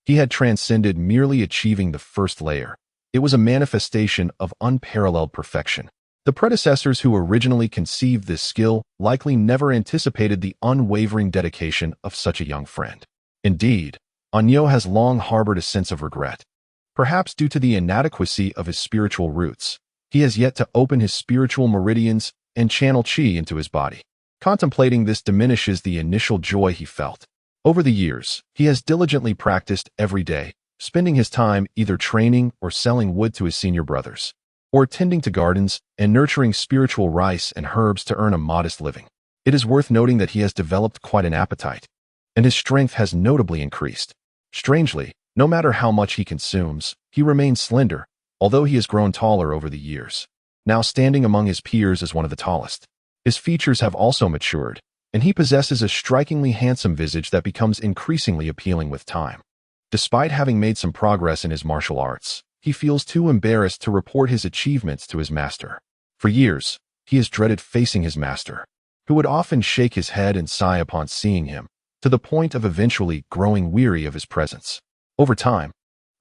he had transcended merely achieving the first layer. It was a manifestation of unparalleled perfection. The predecessors who originally conceived this skill likely never anticipated the unwavering dedication of such a young friend. Indeed, Anyo has long harbored a sense of regret. Perhaps due to the inadequacy of his spiritual roots, he has yet to open his spiritual meridians and channel qi into his body. Contemplating this diminishes the initial joy he felt. Over the years, he has diligently practiced every day, spending his time either training or selling wood to his senior brothers, or tending to gardens and nurturing spiritual rice and herbs to earn a modest living. It is worth noting that he has developed quite an appetite, and his strength has notably increased. Strangely, no matter how much he consumes, he remains slender, although he has grown taller over the years, now standing among his peers as one of the tallest. His features have also matured, and he possesses a strikingly handsome visage that becomes increasingly appealing with time. Despite having made some progress in his martial arts, he feels too embarrassed to report his achievements to his master. For years, he has dreaded facing his master, who would often shake his head and sigh upon seeing him, to the point of eventually growing weary of his presence. Over time,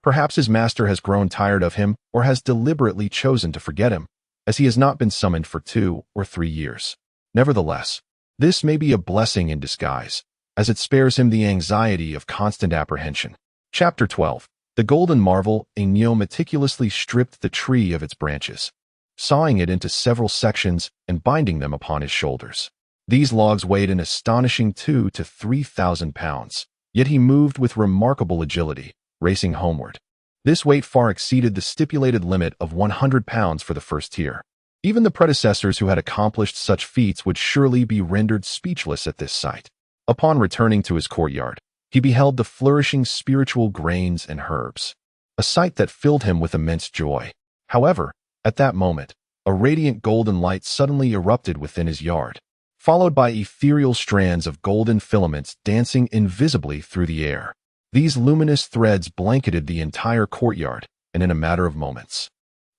perhaps his master has grown tired of him or has deliberately chosen to forget him, as he has not been summoned for 2 or 3 years. Nevertheless, this may be a blessing in disguise, as it spares him the anxiety of constant apprehension. Chapter 12. The Golden Marvel. Nyo meticulously stripped the tree of its branches, sawing it into several sections and binding them upon his shoulders. These logs weighed an astonishing 2,000 to 3,000 pounds, yet he moved with remarkable agility, racing homeward. This weight far exceeded the stipulated limit of 100 pounds for the first tier. Even the predecessors who had accomplished such feats would surely be rendered speechless at this sight. Upon returning to his courtyard, he beheld the flourishing spiritual grains and herbs, a sight that filled him with immense joy. However, at that moment, a radiant golden light suddenly erupted within his yard, followed by ethereal strands of golden filaments dancing invisibly through the air. These luminous threads blanketed the entire courtyard, and in a matter of moments,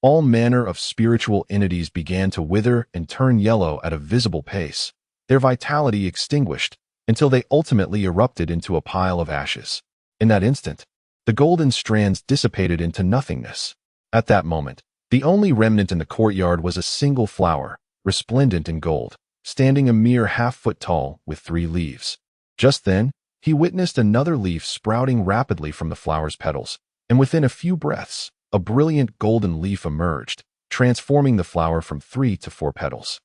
all manner of spiritual entities began to wither and turn yellow at a visible pace, their vitality extinguished, until they ultimately erupted into a pile of ashes. In that instant, the golden strands dissipated into nothingness. At that moment, the only remnant in the courtyard was a single flower, resplendent in gold, standing a mere half-foot tall with 3 leaves. Just then, he witnessed another leaf sprouting rapidly from the flower's petals, and within a few breaths, a brilliant golden leaf emerged, transforming the flower from 3 to 4 petals.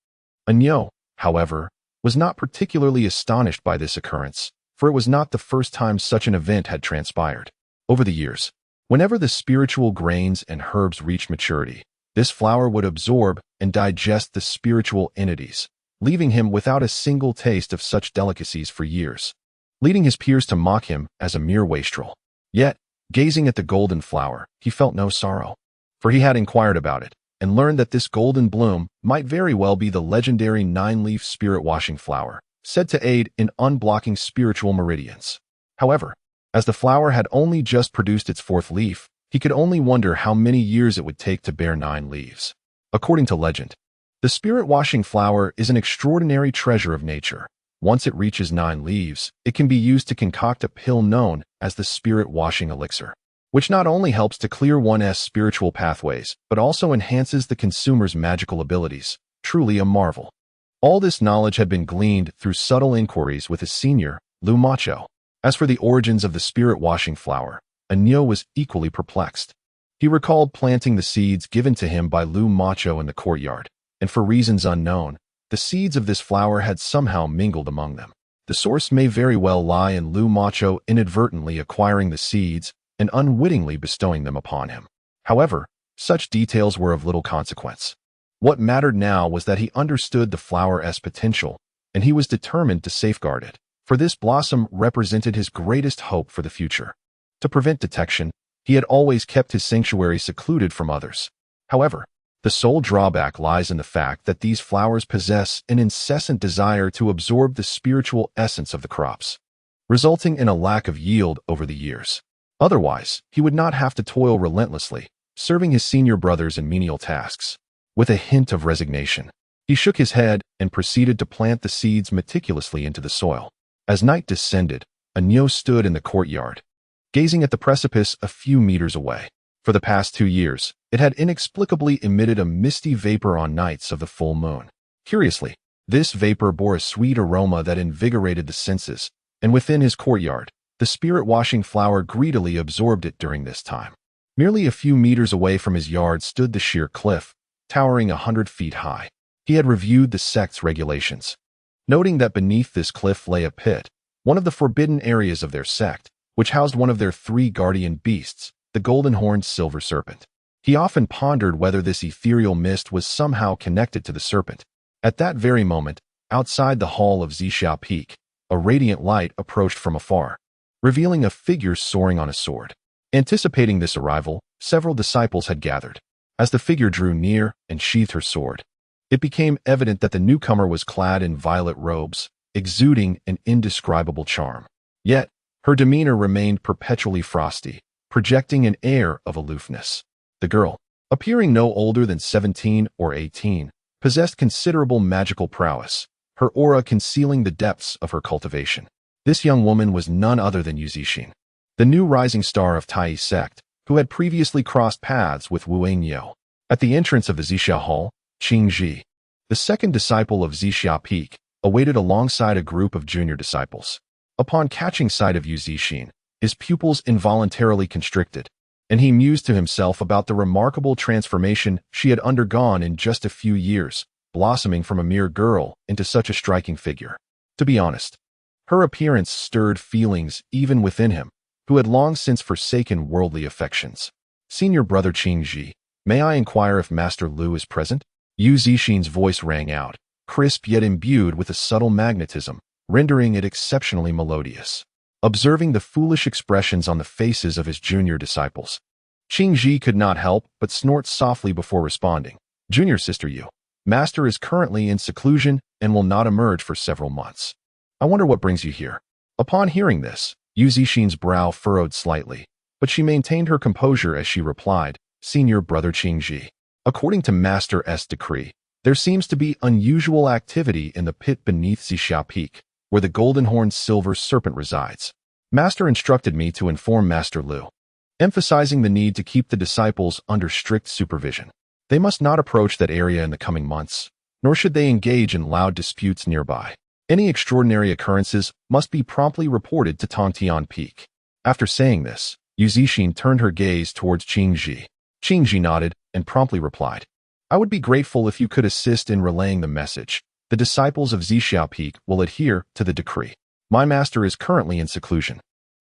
Anyo, however, was not particularly astonished by this occurrence, for it was not the first time such an event had transpired. Over the years, whenever the spiritual grains and herbs reached maturity, this flower would absorb and digest the spiritual entities, leaving him without a single taste of such delicacies for years, leading his peers to mock him as a mere wastrel. Yet, gazing at the golden flower, he felt no sorrow, for he had inquired about it and learned that this golden bloom might very well be the legendary 9-leaf spirit-washing flower, said to aid in unblocking spiritual meridians. However, as the flower had only just produced its 4th leaf, he could only wonder how many years it would take to bear 9 leaves. According to legend, the spirit-washing flower is an extraordinary treasure of nature. Once it reaches 9 leaves, it can be used to concoct a pill known as the spirit-washing elixir, which not only helps to clear one's spiritual pathways, but also enhances the consumer's magical abilities. Truly a marvel. All this knowledge had been gleaned through subtle inquiries with his senior, Lu Macho. As for the origins of the spirit-washing flower, Anyo was equally perplexed. He recalled planting the seeds given to him by Lu Macho in the courtyard, and for reasons unknown, the seeds of this flower had somehow mingled among them. The source may very well lie in Lu Macho inadvertently acquiring the seeds and unwittingly bestowing them upon him. However, such details were of little consequence. What mattered now was that he understood the flower's potential, and he was determined to safeguard it, for this blossom represented his greatest hope for the future. To prevent detection, he had always kept his sanctuary secluded from others. However, the sole drawback lies in the fact that these flowers possess an incessant desire to absorb the spiritual essence of the crops, resulting in a lack of yield over the years. Otherwise, he would not have to toil relentlessly, serving his senior brothers in menial tasks. With a hint of resignation, he shook his head and proceeded to plant the seeds meticulously into the soil. As night descended, Anyo stood in the courtyard, gazing at the precipice a few meters away. For the past 2 years, it had inexplicably emitted a misty vapor on nights of the full moon. Curiously, this vapor bore a sweet aroma that invigorated the senses, and within his courtyard, the spirit-washing flower greedily absorbed it during this time. Merely a few meters away from his yard stood the sheer cliff, towering 100 feet high. He had reviewed the sect's regulations, noting that beneath this cliff lay a pit, one of the forbidden areas of their sect, which housed one of their 3 guardian beasts, the golden-horned silver serpent. He often pondered whether this ethereal mist was somehow connected to the serpent. At that very moment, outside the hall of Zixia Peak, a radiant light approached from afar, revealing a figure soaring on a sword. Anticipating this arrival, several disciples had gathered. As the figure drew near and sheathed her sword, it became evident that the newcomer was clad in violet robes, exuding an indescribable charm. Yet, her demeanor remained perpetually frosty, projecting an air of aloofness. The girl, appearing no older than 17 or 18, possessed considerable magical prowess, her aura concealing the depths of her cultivation. This young woman was none other than Yu Zixin, the new rising star of Tai's sect, who had previously crossed paths with Wu Niu. At the entrance of the Zixia Hall, Qingji, the second disciple of Zixia Peak, awaited alongside a group of junior disciples. Upon catching sight of Yu Zixin, his pupils involuntarily constricted, and he mused to himself about the remarkable transformation she had undergone in just a few years, blossoming from a mere girl into such a striking figure. To be honest, her appearance stirred feelings even within him, who had long since forsaken worldly affections. Senior brother Qingji, may I inquire if Master Lu is present? Yu Zixin's voice rang out, crisp yet imbued with a subtle magnetism, rendering it exceptionally melodious. Observing the foolish expressions on the faces of his junior disciples, Qingji could not help but snort softly before responding. Junior Sister Yu, Master is currently in seclusion and will not emerge for several months. I wonder what brings you here. Upon hearing this, Yu Zixin's brow furrowed slightly, but she maintained her composure as she replied, Senior brother Qingji, according to Master's decree, there seems to be unusual activity in the pit beneath Zixia Peak, where the golden-horned silver serpent resides. Master instructed me to inform Master Lu, emphasizing the need to keep the disciples under strict supervision. They must not approach that area in the coming months, nor should they engage in loud disputes nearby. Any extraordinary occurrences must be promptly reported to Tongtian Peak. After saying this, Yu Zixin turned her gaze towards Qingji. Qingji nodded and promptly replied, I would be grateful if you could assist in relaying the message. The disciples of Zixia Peak will adhere to the decree. My master is currently in seclusion,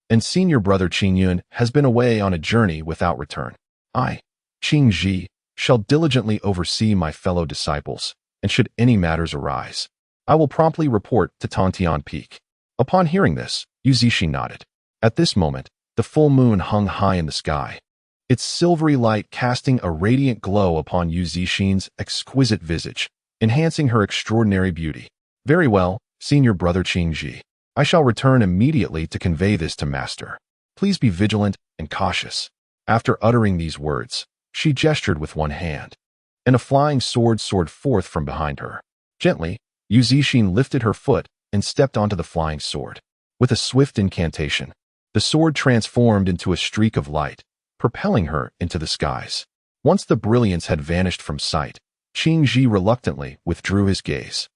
and senior brother Qingyun has been away on a journey without return. I, Qingji, shall diligently oversee my fellow disciples, and should any matters arise, I will promptly report to Tontian Peak. Upon hearing this, Yuzishi nodded. At this moment, the full moon hung high in the sky, its silvery light casting a radiant glow upon Yuzishin's exquisite visage, enhancing her extraordinary beauty. Very well, senior brother Qingji. I shall return immediately to convey this to master. Please be vigilant and cautious. After uttering these words, she gestured with one hand, and a flying sword soared forth from behind her. Gently, Yuzishin lifted her foot and stepped onto the flying sword. With a swift incantation, the sword transformed into a streak of light, propelling her into the skies. Once the brilliance had vanished from sight, Qingji reluctantly withdrew his gaze.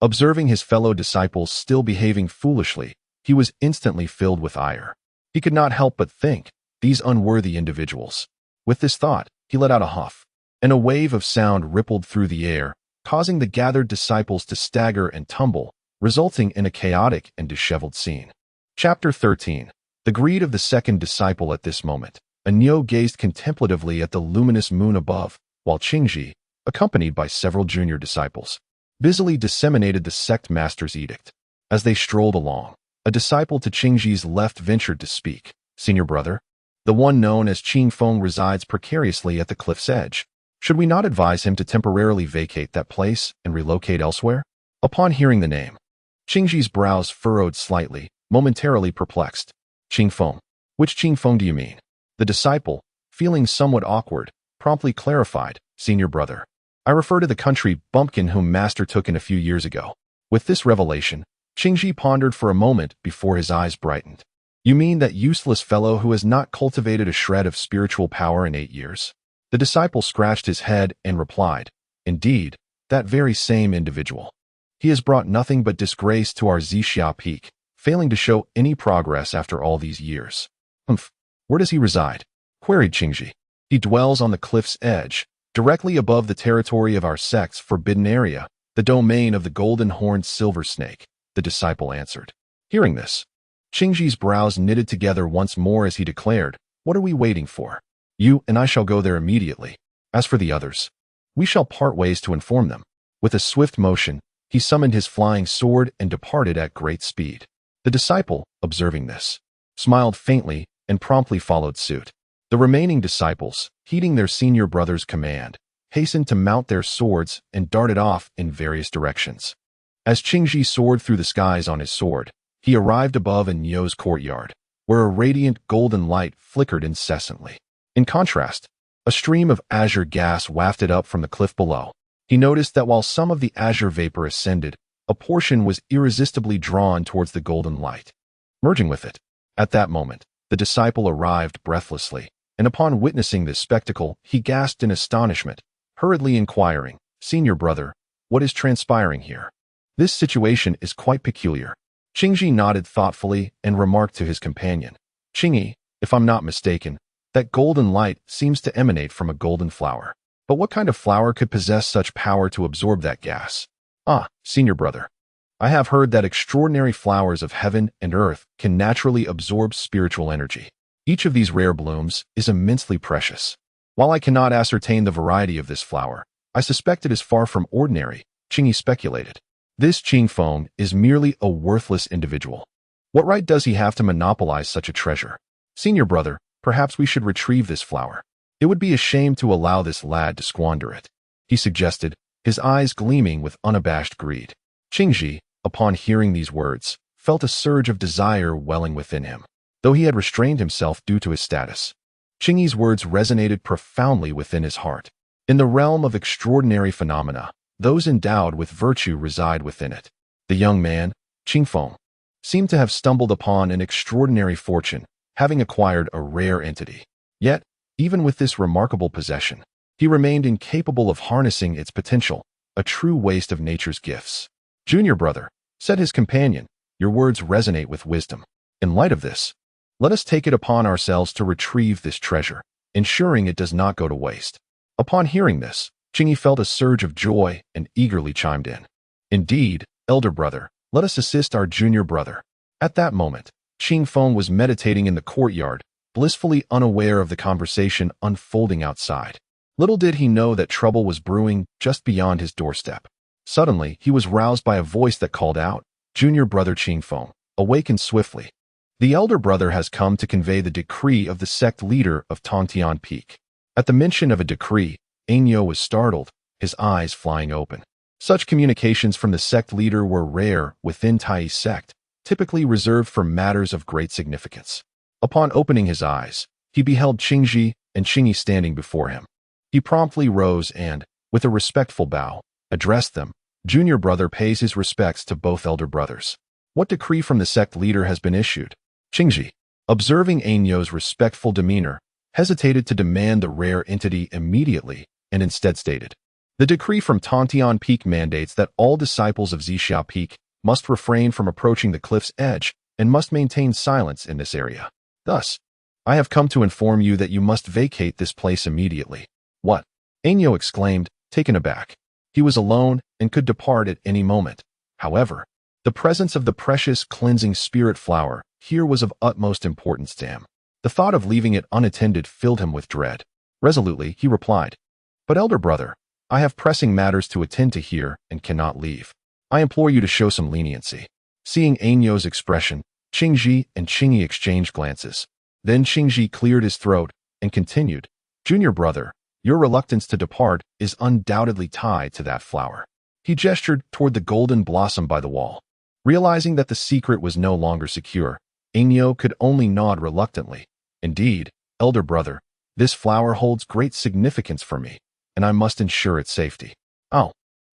Observing his fellow disciples still behaving foolishly, he was instantly filled with ire. He could not help but think, these unworthy individuals. With this thought, he let out a huff, and a wave of sound rippled through the air, causing the gathered disciples to stagger and tumble, resulting in a chaotic and disheveled scene. Chapter 13. The greed of the second disciple. At this moment, Anyo gazed contemplatively at the luminous moon above, while Qingji, accompanied by several junior disciples, busily disseminated the sect master's edict. As they strolled along, a disciple to Qingji's left ventured to speak. Senior brother, the one known as Qing Feng resides precariously at the cliff's edge. Should we not advise him to temporarily vacate that place and relocate elsewhere? Upon hearing the name, Qingji's brows furrowed slightly, momentarily perplexed. Qing Feng? Which Qing Feng do you mean? The disciple, feeling somewhat awkward, promptly clarified, Senior brother. I refer to the country bumpkin whom master took in a few years ago. With this revelation, Qingji pondered for a moment before his eyes brightened. You mean that useless fellow who has not cultivated a shred of spiritual power in 8 years? The disciple scratched his head and replied, Indeed, that very same individual. He has brought nothing but disgrace to our Zixia Peak, failing to show any progress after all these years. Where does he reside? Queried Qingji. He dwells on the cliff's edge, directly above the territory of our sect's forbidden area, the domain of the golden-horned silver snake, the disciple answered. Hearing this, Qingji's brows knitted together once more as he declared, What are we waiting for? You and I shall go there immediately. As for the others, we shall part ways to inform them. With a swift motion, he summoned his flying sword and departed at great speed. The disciple, observing this, smiled faintly and promptly followed suit. The remaining disciples, heeding their senior brother's command, hastened to mount their swords and darted off in various directions. As Qingji soared through the skies on his sword, he arrived above Nyo's courtyard, where a radiant golden light flickered incessantly. In contrast, a stream of azure gas wafted up from the cliff below. He noticed that while some of the azure vapor ascended, a portion was irresistibly drawn towards the golden light, merging with it. At that moment, the disciple arrived breathlessly, and upon witnessing this spectacle, he gasped in astonishment, hurriedly inquiring, Senior brother, what is transpiring here? This situation is quite peculiar. Qingji nodded thoughtfully and remarked to his companion, Qingyi, if I'm not mistaken, that golden light seems to emanate from a golden flower. But what kind of flower could possess such power to absorb that gas? Ah, senior brother, I have heard that extraordinary flowers of heaven and earth can naturally absorb spiritual energy. Each of these rare blooms is immensely precious. While I cannot ascertain the variety of this flower, I suspect it is far from ordinary, Qingyi speculated. This Qing Feng is merely a worthless individual. What right does he have to monopolize such a treasure? Senior brother, perhaps we should retrieve this flower. It would be a shame to allow this lad to squander it, he suggested, his eyes gleaming with unabashed greed. Qingji, upon hearing these words, felt a surge of desire welling within him, though he had restrained himself due to his status. Qingyi's words resonated profoundly within his heart. In the realm of extraordinary phenomena, those endowed with virtue reside within it. The young man, Qing Feng, seemed to have stumbled upon an extraordinary fortune, having acquired a rare entity. Yet, even with this remarkable possession, he remained incapable of harnessing its potential, a true waste of nature's gifts. Junior brother, said his companion, your words resonate with wisdom. In light of this, let us take it upon ourselves to retrieve this treasure, ensuring it does not go to waste. Upon hearing this, Qingyi felt a surge of joy and eagerly chimed in. Indeed, elder brother, let us assist our junior brother. At that moment, Qing Feng was meditating in the courtyard, blissfully unaware of the conversation unfolding outside. Little did he know that trouble was brewing just beyond his doorstep. Suddenly, he was roused by a voice that called out, "Junior brother Qingfeng, awaken swiftly. The elder brother has come to convey the decree of the sect leader of Tongtian Peak." At the mention of a decree, Ainyo was startled, his eyes flying open. Such communications from the sect leader were rare within Tai's sect, typically reserved for matters of great significance. Upon opening his eyes, he beheld Qingji and Qingyi standing before him. He promptly rose and, with a respectful bow, addressed them. "Junior brother pays his respects to both elder brothers. What decree from the sect leader has been issued?" Qingji, observing Ainyo's respectful demeanor, hesitated to demand the rare entity immediately and instead stated, "The decree from Tongtian Peak mandates that all disciples of Zhixiao Peak must refrain from approaching the cliff's edge and must maintain silence in this area. Thus, I have come to inform you that you must vacate this place immediately." "What?" Ainyo exclaimed, taken aback. He was alone and could depart at any moment. However, the presence of the precious cleansing spirit flower here was of utmost importance to him. The thought of leaving it unattended filled him with dread. Resolutely, he replied, "But elder brother, I have pressing matters to attend to here and cannot leave. I implore you to show some leniency." Seeing Ainyo's expression, Qingji and Qingyi exchanged glances. Then Qingji cleared his throat and continued, "Junior brother, your reluctance to depart is undoubtedly tied to that flower." He gestured toward the golden blossom by the wall. Realizing that the secret was no longer secure, Ainyo could only nod reluctantly. "Indeed, elder brother, this flower holds great significance for me, and I must ensure its safety." "Oh,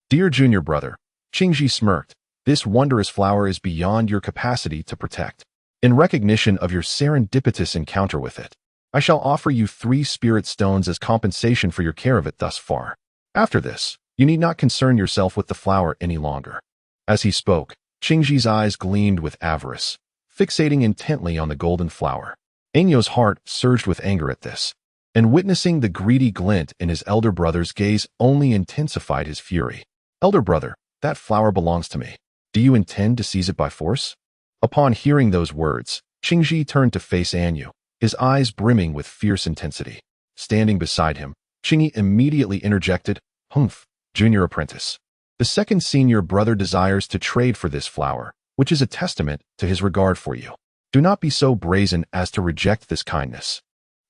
dear junior brother," Qingji smirked, "this wondrous flower is beyond your capacity to protect. In recognition of your serendipitous encounter with it, I shall offer you 3 spirit stones as compensation for your care of it thus far. After this, you need not concern yourself with the flower any longer." As he spoke, Qingji's eyes gleamed with avarice, fixating intently on the golden flower. Ainyo's heart surged with anger at this, and witnessing the greedy glint in his elder brother's gaze only intensified his fury. "Elder brother, that flower belongs to me. Do you intend to seize it by force?" Upon hearing those words, Qingji turned to face Ainyo, his eyes brimming with fierce intensity. Standing beside him, Qingyi immediately interjected, "Humph, junior apprentice. The second senior brother desires to trade for this flower, which is a testament to his regard for you. Do not be so brazen as to reject this kindness."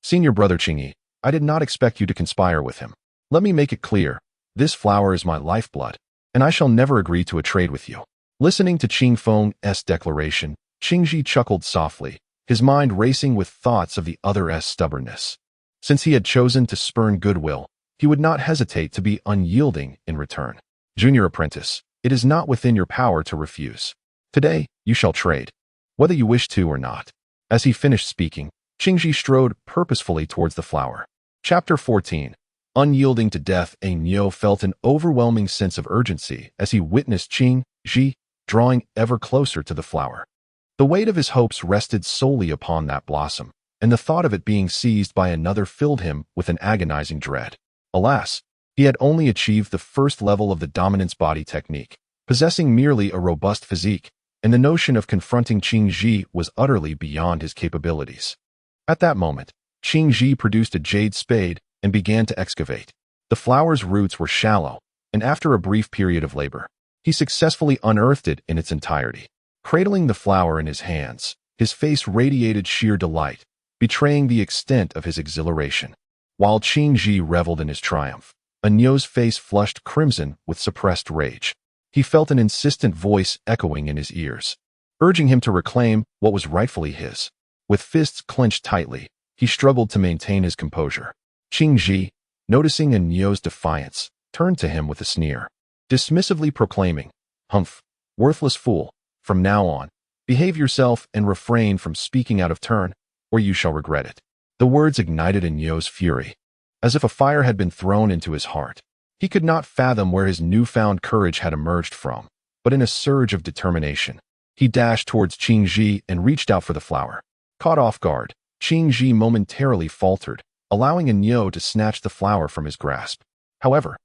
"Senior brother Qingyi, I did not expect you to conspire with him. Let me make it clear, this flower is my lifeblood, and I shall never agree to a trade with you." Listening to Qingfeng's declaration, Qingji chuckled softly, his mind racing with thoughts of the other's stubbornness. Since he had chosen to spurn goodwill, he would not hesitate to be unyielding in return. "Junior apprentice, it is not within your power to refuse. Today, you shall trade, whether you wish to or not." As he finished speaking, Qingji strode purposefully towards the flower. Chapter 14. Unyielding to death, Ainyo felt an overwhelming sense of urgency as he witnessed Qingji drawing ever closer to the flower. The weight of his hopes rested solely upon that blossom, and the thought of it being seized by another filled him with an agonizing dread. Alas, he had only achieved the first level of the dominance body technique, possessing merely a robust physique, and the notion of confronting Qingji was utterly beyond his capabilities. At that moment, Qingji produced a jade spade and began to excavate. The flower's roots were shallow, and after a brief period of labor, he successfully unearthed it in its entirety. Cradling the flower in his hands, his face radiated sheer delight, betraying the extent of his exhilaration. While Qingji reveled in his triumph, Ainyo's face flushed crimson with suppressed rage. He felt an insistent voice echoing in his ears, urging him to reclaim what was rightfully his. With fists clenched tightly, he struggled to maintain his composure. Qingji, noticing Ainyo's defiance, turned to him with a sneer, dismissively proclaiming, "Humph, worthless fool, from now on, behave yourself and refrain from speaking out of turn, or you shall regret it." The words ignited Ainyo's fury, as if a fire had been thrown into his heart. He could not fathom where his newfound courage had emerged from, but in a surge of determination, he dashed towards Qingji and reached out for the flower. Caught off guard, Qingji momentarily faltered, allowing Ainyo to snatch the flower from his grasp. However,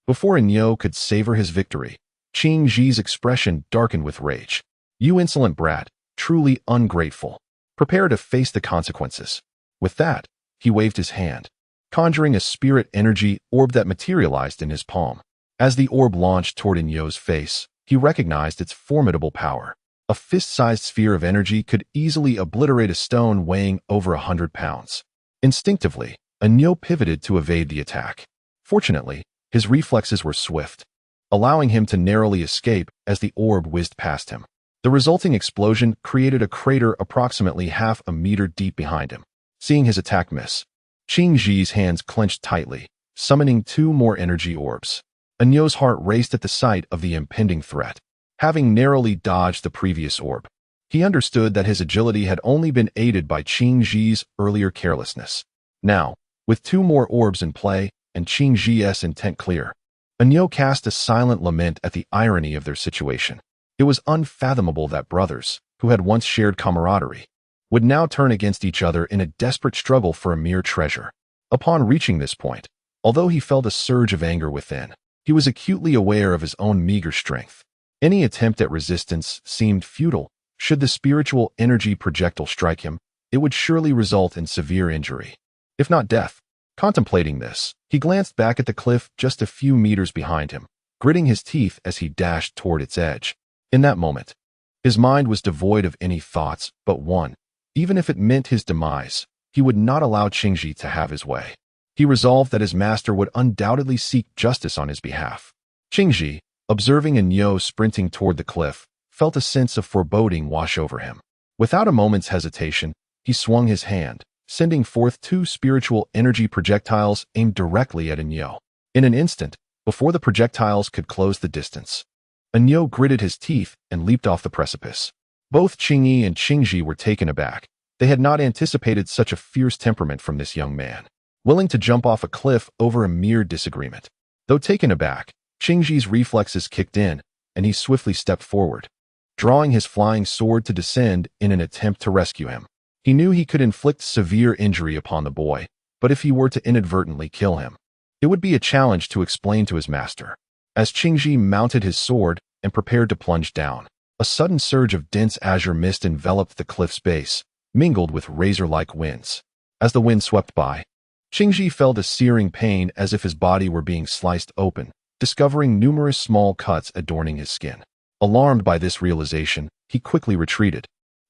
before Ainyo could savor his victory, Qingji's expression darkened with rage. "You insolent brat, truly ungrateful. Prepare to face the consequences." With that, he waved his hand, conjuring a spirit energy orb that materialized in his palm. As the orb launched toward Inyo's face, he recognized its formidable power. A fist-sized sphere of energy could easily obliterate a stone weighing over 100 pounds. Instinctively, Inyo pivoted to evade the attack. Fortunately, his reflexes were swift, allowing him to narrowly escape as the orb whizzed past him. The resulting explosion created a crater approximately half a meter deep behind him. Seeing his attack miss, Qingji's hands clenched tightly, summoning 2 more energy orbs. Inyo's heart raced at the sight of the impending threat. Having narrowly dodged the previous orb, he understood that his agility had only been aided by Qingji's earlier carelessness. Now, with 2 more orbs in play and Qingji's intent clear, Inyo cast a silent lament at the irony of their situation. It was unfathomable that brothers, who had once shared camaraderie, would now turn against each other in a desperate struggle for a mere treasure. Upon reaching this point, although he felt a surge of anger within, he was acutely aware of his own meager strength. Any attempt at resistance seemed futile. Should the spiritual energy projectile strike him, it would surely result in severe injury, if not death. Contemplating this, he glanced back at the cliff just a few meters behind him, gritting his teeth as he dashed toward its edge. In that moment, his mind was devoid of any thoughts but one. Even if it meant his demise, he would not allow Qingji to have his way. He resolved that his master would undoubtedly seek justice on his behalf. Qingji, observing Inyo sprinting toward the cliff, felt a sense of foreboding wash over him. Without a moment's hesitation, he swung his hand, sending forth 2 spiritual energy projectiles aimed directly at Inyo. In an instant, before the projectiles could close the distance, Inyo gritted his teeth and leaped off the precipice. Both Qingyi and Qingji were taken aback. They had not anticipated such a fierce temperament from this young man, willing to jump off a cliff over a mere disagreement. Though taken aback, Qingji's reflexes kicked in, and he swiftly stepped forward, drawing his flying sword to descend in an attempt to rescue him. He knew he could inflict severe injury upon the boy, but if he were to inadvertently kill him, it would be a challenge to explain to his master. As Qingji mounted his sword and prepared to plunge down, a sudden surge of dense azure mist enveloped the cliff's base, mingled with razor-like winds. As the wind swept by, Qingji felt a searing pain as if his body were being sliced open, discovering numerous small cuts adorning his skin. Alarmed by this realization, he quickly retreated,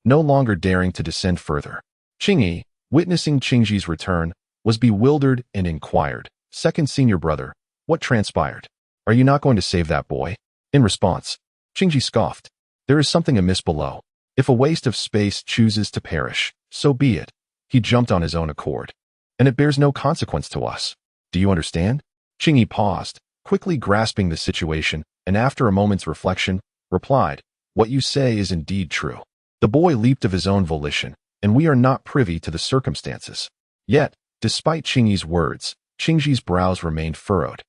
no longer daring to descend further. Qingyi, witnessing Qingji's return, was bewildered and inquired, "Second senior brother, what transpired? Are you not going to save that boy?" In response, Qingji scoffed, "There is something amiss below. If a waste of space chooses to perish, so be it. He jumped on his own accord, and it bears no consequence to us. Do you understand?" Qingyi paused, quickly grasping the situation, and after a moment's reflection, replied, "What you say is indeed true. The boy leaped of his own volition, and we are not privy to the circumstances." Yet, despite Qingyi's words, Qingji's brows remained furrowed,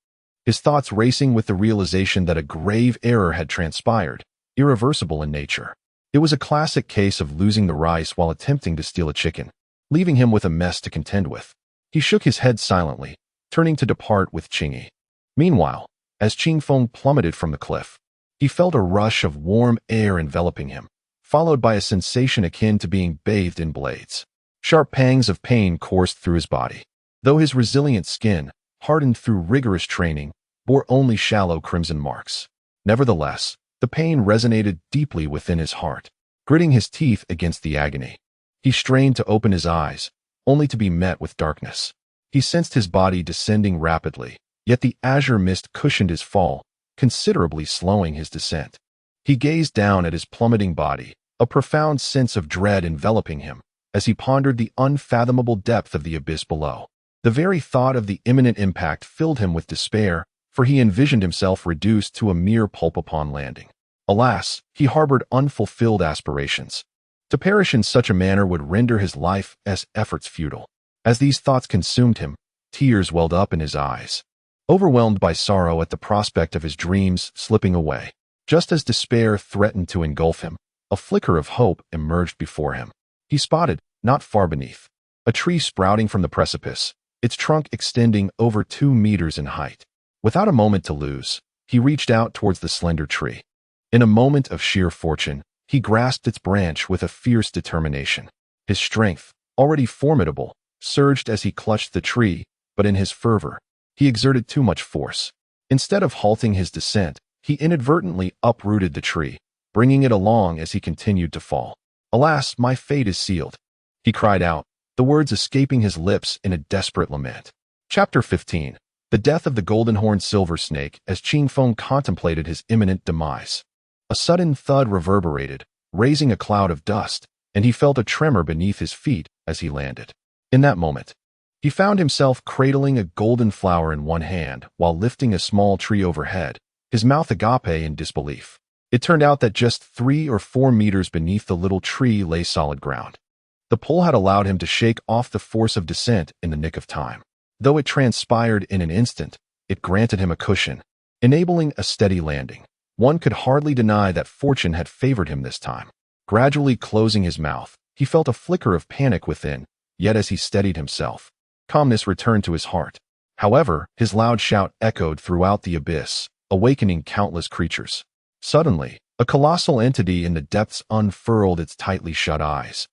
his thoughts racing with the realization that a grave error had transpired, irreversible in nature. It was a classic case of losing the rice while attempting to steal a chicken, leaving him with a mess to contend with. He shook his head silently, turning to depart with Qingyi. Meanwhile, as Qingfeng plummeted from the cliff, he felt a rush of warm air enveloping him, followed by a sensation akin to being bathed in blades. Sharp pangs of pain coursed through his body, though his resilient skin, hardened through rigorous training, bore only shallow crimson marks. Nevertheless, the pain resonated deeply within his heart, gritting his teeth against the agony. He strained to open his eyes, only to be met with darkness. He sensed his body descending rapidly, yet the azure mist cushioned his fall, considerably slowing his descent. He gazed down at his plummeting body, a profound sense of dread enveloping him, as he pondered the unfathomable depth of the abyss below. The very thought of the imminent impact filled him with despair, for he envisioned himself reduced to a mere pulp upon landing. Alas, he harbored unfulfilled aspirations. To perish in such a manner would render his life's efforts futile. As these thoughts consumed him, tears welled up in his eyes, overwhelmed by sorrow at the prospect of his dreams slipping away. Just as despair threatened to engulf him, a flicker of hope emerged before him. He spotted, not far beneath, a tree sprouting from the precipice, its trunk extending over 2 meters in height. Without a moment to lose, he reached out towards the slender tree. In a moment of sheer fortune, he grasped its branch with a fierce determination. His strength, already formidable, surged as he clutched the tree, but in his fervor, he exerted too much force. Instead of halting his descent, he inadvertently uprooted the tree, bringing it along as he continued to fall. "Alas, my fate is sealed," he cried out, the words escaping his lips in a desperate lament. Chapter 15. The Death of the Golden-Horned Silver Snake as Qingfeng contemplated his imminent demise. A sudden thud reverberated, raising a cloud of dust, and he felt a tremor beneath his feet as he landed. In that moment, he found himself cradling a golden flower in one hand while lifting a small tree overhead, his mouth agape in disbelief. It turned out that just 3 or 4 meters beneath the little tree lay solid ground. The pull had allowed him to shake off the force of descent in the nick of time. Though it transpired in an instant, it granted him a cushion, enabling a steady landing. One could hardly deny that fortune had favored him this time. Gradually closing his mouth, he felt a flicker of panic within, yet as he steadied himself, calmness returned to his heart. However, his loud shout echoed throughout the abyss, awakening countless creatures. Suddenly, a colossal entity in the depths unfurled its tightly shut eyes,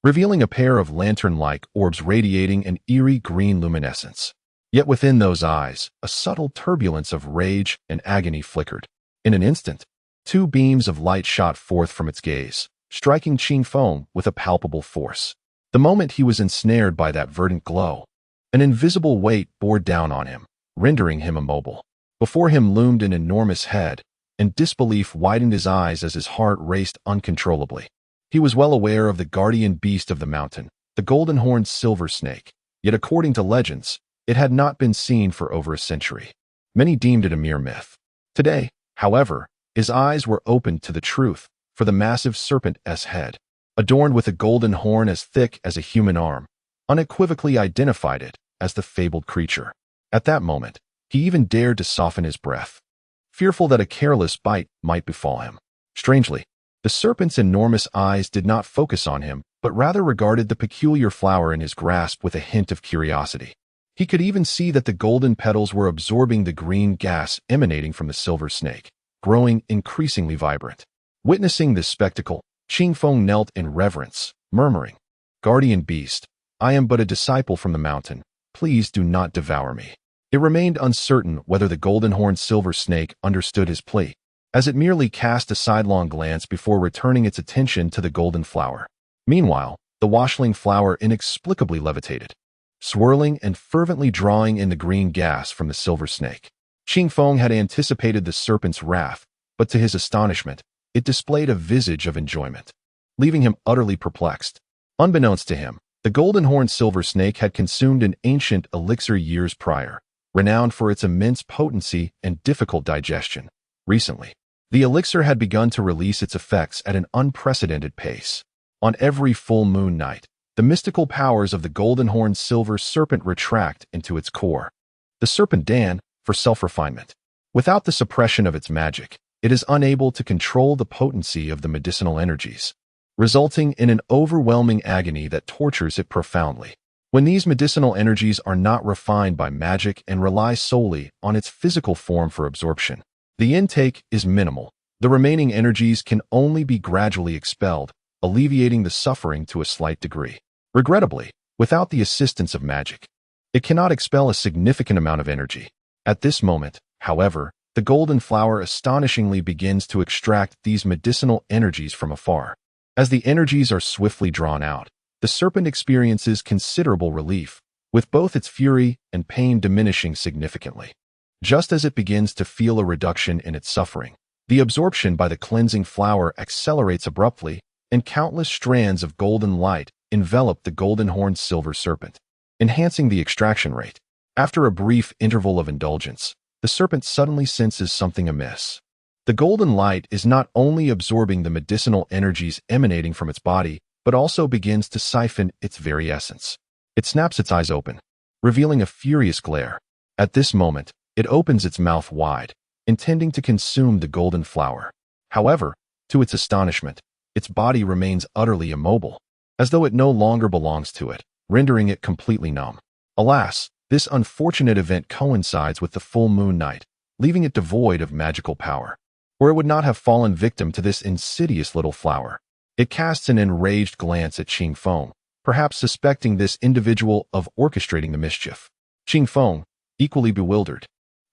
revealing a pair of lantern-like orbs radiating an eerie green luminescence. Yet within those eyes, a subtle turbulence of rage and agony flickered. In an instant, 2 beams of light shot forth from its gaze, striking Qingfeng with a palpable force. The moment he was ensnared by that verdant glow, an invisible weight bore down on him, rendering him immobile. Before him loomed an enormous head, and disbelief widened his eyes as his heart raced uncontrollably. He was well aware of the guardian beast of the mountain, the golden-horned silver snake, yet according to legends, it had not been seen for over a century. Many deemed it a mere myth. Today, however, his eyes were opened to the truth, for the massive serpent's head, adorned with a golden horn as thick as a human arm, unequivocally identified it as the fabled creature. At that moment, he even dared to soften his breath, fearful that a careless bite might befall him. Strangely, the serpent's enormous eyes did not focus on him, but rather regarded the peculiar flower in his grasp with a hint of curiosity. He could even see that the golden petals were absorbing the green gas emanating from the silver snake, growing increasingly vibrant. Witnessing this spectacle, Qingfeng knelt in reverence, murmuring, "Guardian beast, I am but a disciple from the mountain. Please do not devour me." It remained uncertain whether the golden-horned silver snake understood his plea, as it merely cast a sidelong glance before returning its attention to the golden flower. Meanwhile, the washling flower inexplicably levitated, swirling and fervently drawing in the green gas from the silver snake. Qingfeng had anticipated the serpent's wrath, but to his astonishment, it displayed a visage of enjoyment, leaving him utterly perplexed. Unbeknownst to him, the golden-horned silver snake had consumed an ancient elixir years prior, renowned for its immense potency and difficult digestion. Recently, the elixir had begun to release its effects at an unprecedented pace. On every full moon night, the mystical powers of the golden-horned silver serpent retract into its core. The serpent Dan, for self-refinement. Without the suppression of its magic, it is unable to control the potency of the medicinal energies, resulting in an overwhelming agony that tortures it profoundly. When these medicinal energies are not refined by magic and rely solely on its physical form for absorption, the intake is minimal. The remaining energies can only be gradually expelled, alleviating the suffering to a slight degree. Regrettably, without the assistance of magic, it cannot expel a significant amount of energy. At this moment, however, the golden flower astonishingly begins to extract these medicinal energies from afar. As the energies are swiftly drawn out, the serpent experiences considerable relief, with both its fury and pain diminishing significantly. Just as it begins to feel a reduction in its suffering, the absorption by the cleansing flower accelerates abruptly, and countless strands of golden light envelop the golden-horned silver serpent, enhancing the extraction rate. After a brief interval of indulgence, the serpent suddenly senses something amiss. The golden light is not only absorbing the medicinal energies emanating from its body, but also begins to siphon its very essence. It snaps its eyes open, revealing a furious glare. At this moment, it opens its mouth wide, intending to consume the golden flower. However, to its astonishment, its body remains utterly immobile, as though it no longer belongs to it, rendering it completely numb. Alas, this unfortunate event coincides with the full moon night, leaving it devoid of magical power, or it would not have fallen victim to this insidious little flower. It casts an enraged glance at Qingfeng, perhaps suspecting this individual of orchestrating the mischief. Qingfeng, equally bewildered,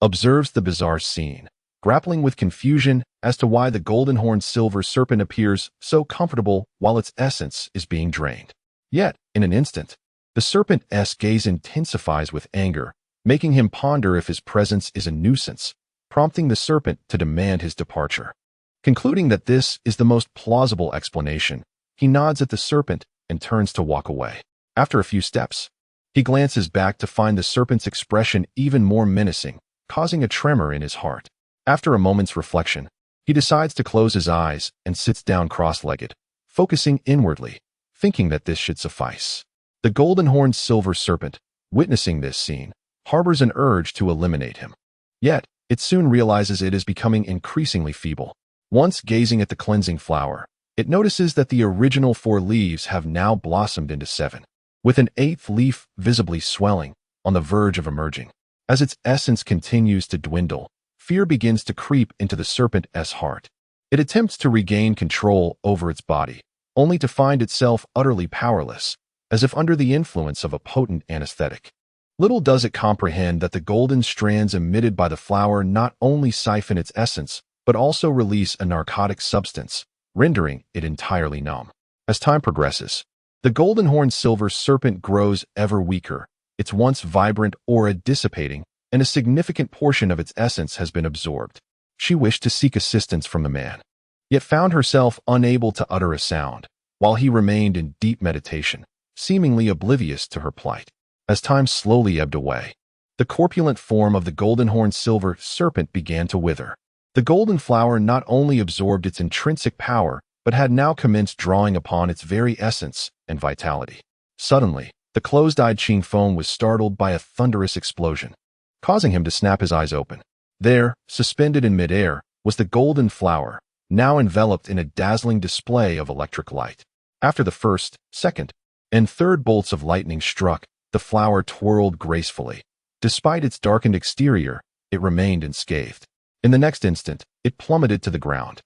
observes the bizarre scene, grappling with confusion as to why the golden-horned silver serpent appears so comfortable while its essence is being drained. Yet, in an instant, the serpent's gaze intensifies with anger, making him ponder if his presence is a nuisance, prompting the serpent to demand his departure. Concluding that this is the most plausible explanation, he nods at the serpent and turns to walk away. After a few steps, he glances back to find the serpent's expression even more menacing, causing a tremor in his heart. After a moment's reflection, he decides to close his eyes and sits down cross-legged, focusing inwardly, thinking that this should suffice. The golden-horned silver serpent, witnessing this scene, harbors an urge to eliminate him. Yet, it soon realizes it is becoming increasingly feeble. Once gazing at the cleansing flower, it notices that the original 4 leaves have now blossomed into 7, with an 8th leaf visibly swelling, on the verge of emerging. As its essence continues to dwindle, fear begins to creep into the serpent's heart. It attempts to regain control over its body, only to find itself utterly powerless, as if under the influence of a potent anesthetic. Little does it comprehend that the golden strands emitted by the flower not only siphon its essence, but also release a narcotic substance, rendering it entirely numb. As time progresses, the golden-horned silver serpent grows ever weaker, its once vibrant aura dissipating, and a significant portion of its essence has been absorbed. She wished to seek assistance from the man, yet found herself unable to utter a sound, while he remained in deep meditation, seemingly oblivious to her plight. As time slowly ebbed away, the corpulent form of the golden-horned silver serpent began to wither. The golden flower not only absorbed its intrinsic power, but had now commenced drawing upon its very essence and vitality. Suddenly, the closed-eyed Qing Feng was startled by a thunderous explosion, causing him to snap his eyes open. There, suspended in midair, was the golden flower, now enveloped in a dazzling display of electric light. After the first, second, and third bolts of lightning struck, the flower twirled gracefully. Despite its darkened exterior, it remained unscathed. In the next instant, it plummeted to the ground,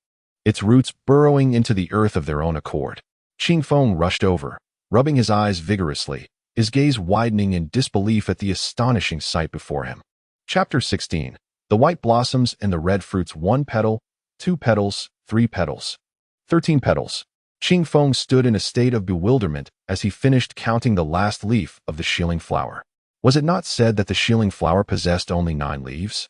its roots burrowing into the earth of their own accord. Qing Feng rushed over, rubbing his eyes vigorously, his gaze widening in disbelief at the astonishing sight before him. Chapter 16. The white blossoms and the red fruits. 1 petal, 2 petals, 3 petals, 13 petals. Qing Feng stood in a state of bewilderment as he finished counting the last leaf of the shilling flower. Was it not said that the shilling flower possessed only 9 leaves?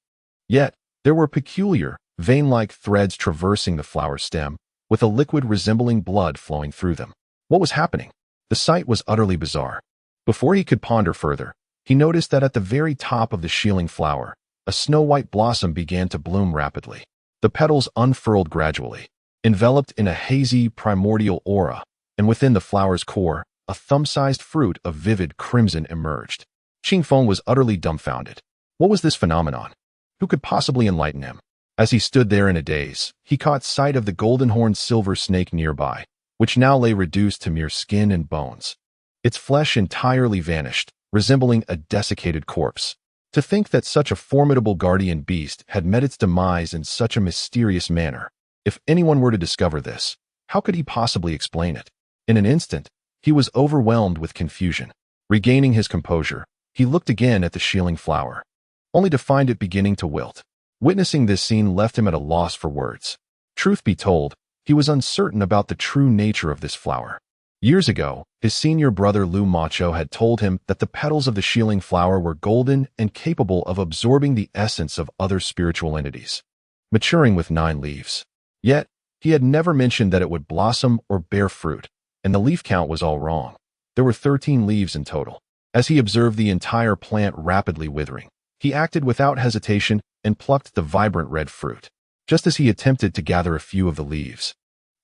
Yet, there were peculiar, vein-like threads traversing the flower stem, with a liquid resembling blood flowing through them. What was happening? The sight was utterly bizarre. Before he could ponder further, he noticed that at the very top of the shilling flower, a snow-white blossom began to bloom rapidly. The petals unfurled gradually, enveloped in a hazy primordial aura, and within the flower's core, a thumb-sized fruit of vivid crimson emerged. Qing Feng was utterly dumbfounded. What was this phenomenon? Who could possibly enlighten him? As he stood there in a daze, he caught sight of the golden-horned silver snake nearby, which now lay reduced to mere skin and bones. Its flesh entirely vanished, resembling a desiccated corpse. To think that such a formidable guardian beast had met its demise in such a mysterious manner. If anyone were to discover this, how could he possibly explain it? In an instant, he was overwhelmed with confusion. Regaining his composure, he looked again at the shilling flower, only to find it beginning to wilt. Witnessing this scene left him at a loss for words. Truth be told, he was uncertain about the true nature of this flower. Years ago, his senior brother Lu Macho had told him that the petals of the shilling flower were golden and capable of absorbing the essence of other spiritual entities, maturing with 9 leaves. Yet, he had never mentioned that it would blossom or bear fruit, and the leaf count was all wrong. There were 13 leaves in total. As he observed the entire plant rapidly withering, he acted without hesitation and plucked the vibrant red fruit. Just as he attempted to gather a few of the leaves,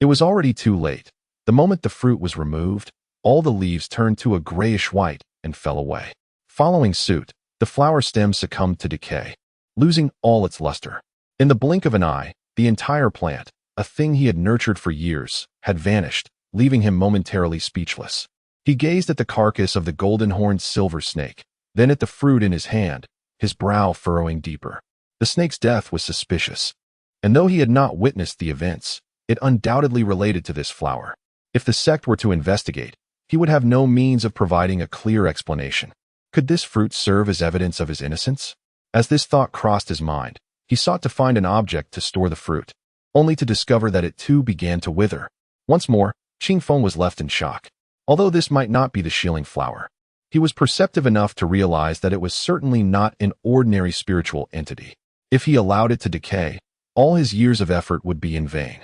it was already too late. The moment the fruit was removed, all the leaves turned to a grayish white and fell away. Following suit, the flower stem succumbed to decay, losing all its luster. In the blink of an eye, the entire plant, a thing he had nurtured for years, had vanished, leaving him momentarily speechless. He gazed at the carcass of the golden-horned silver snake, then at the fruit in his hand, his brow furrowing deeper. The snake's death was suspicious, and though he had not witnessed the events, it undoubtedly related to this flower. If the sect were to investigate, he would have no means of providing a clear explanation. Could this fruit serve as evidence of his innocence? As this thought crossed his mind, he sought to find an object to store the fruit, only to discover that it too began to wither. Once more, Qingfeng was left in shock. Although this might not be the shieling flower, he was perceptive enough to realize that it was certainly not an ordinary spiritual entity. If he allowed it to decay, all his years of effort would be in vain,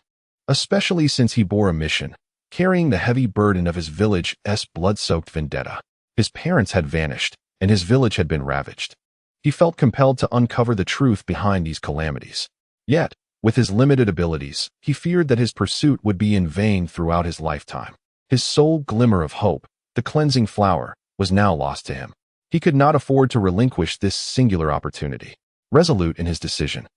especially since he bore a mission, carrying the heavy burden of his village's blood-soaked vendetta. His parents had vanished, and his village had been ravaged. He felt compelled to uncover the truth behind these calamities. Yet, with his limited abilities, he feared that his pursuit would be in vain throughout his lifetime. His sole glimmer of hope, the cleansing flower, was now lost to him. He could not afford to relinquish this singular opportunity. Resolute in his decision,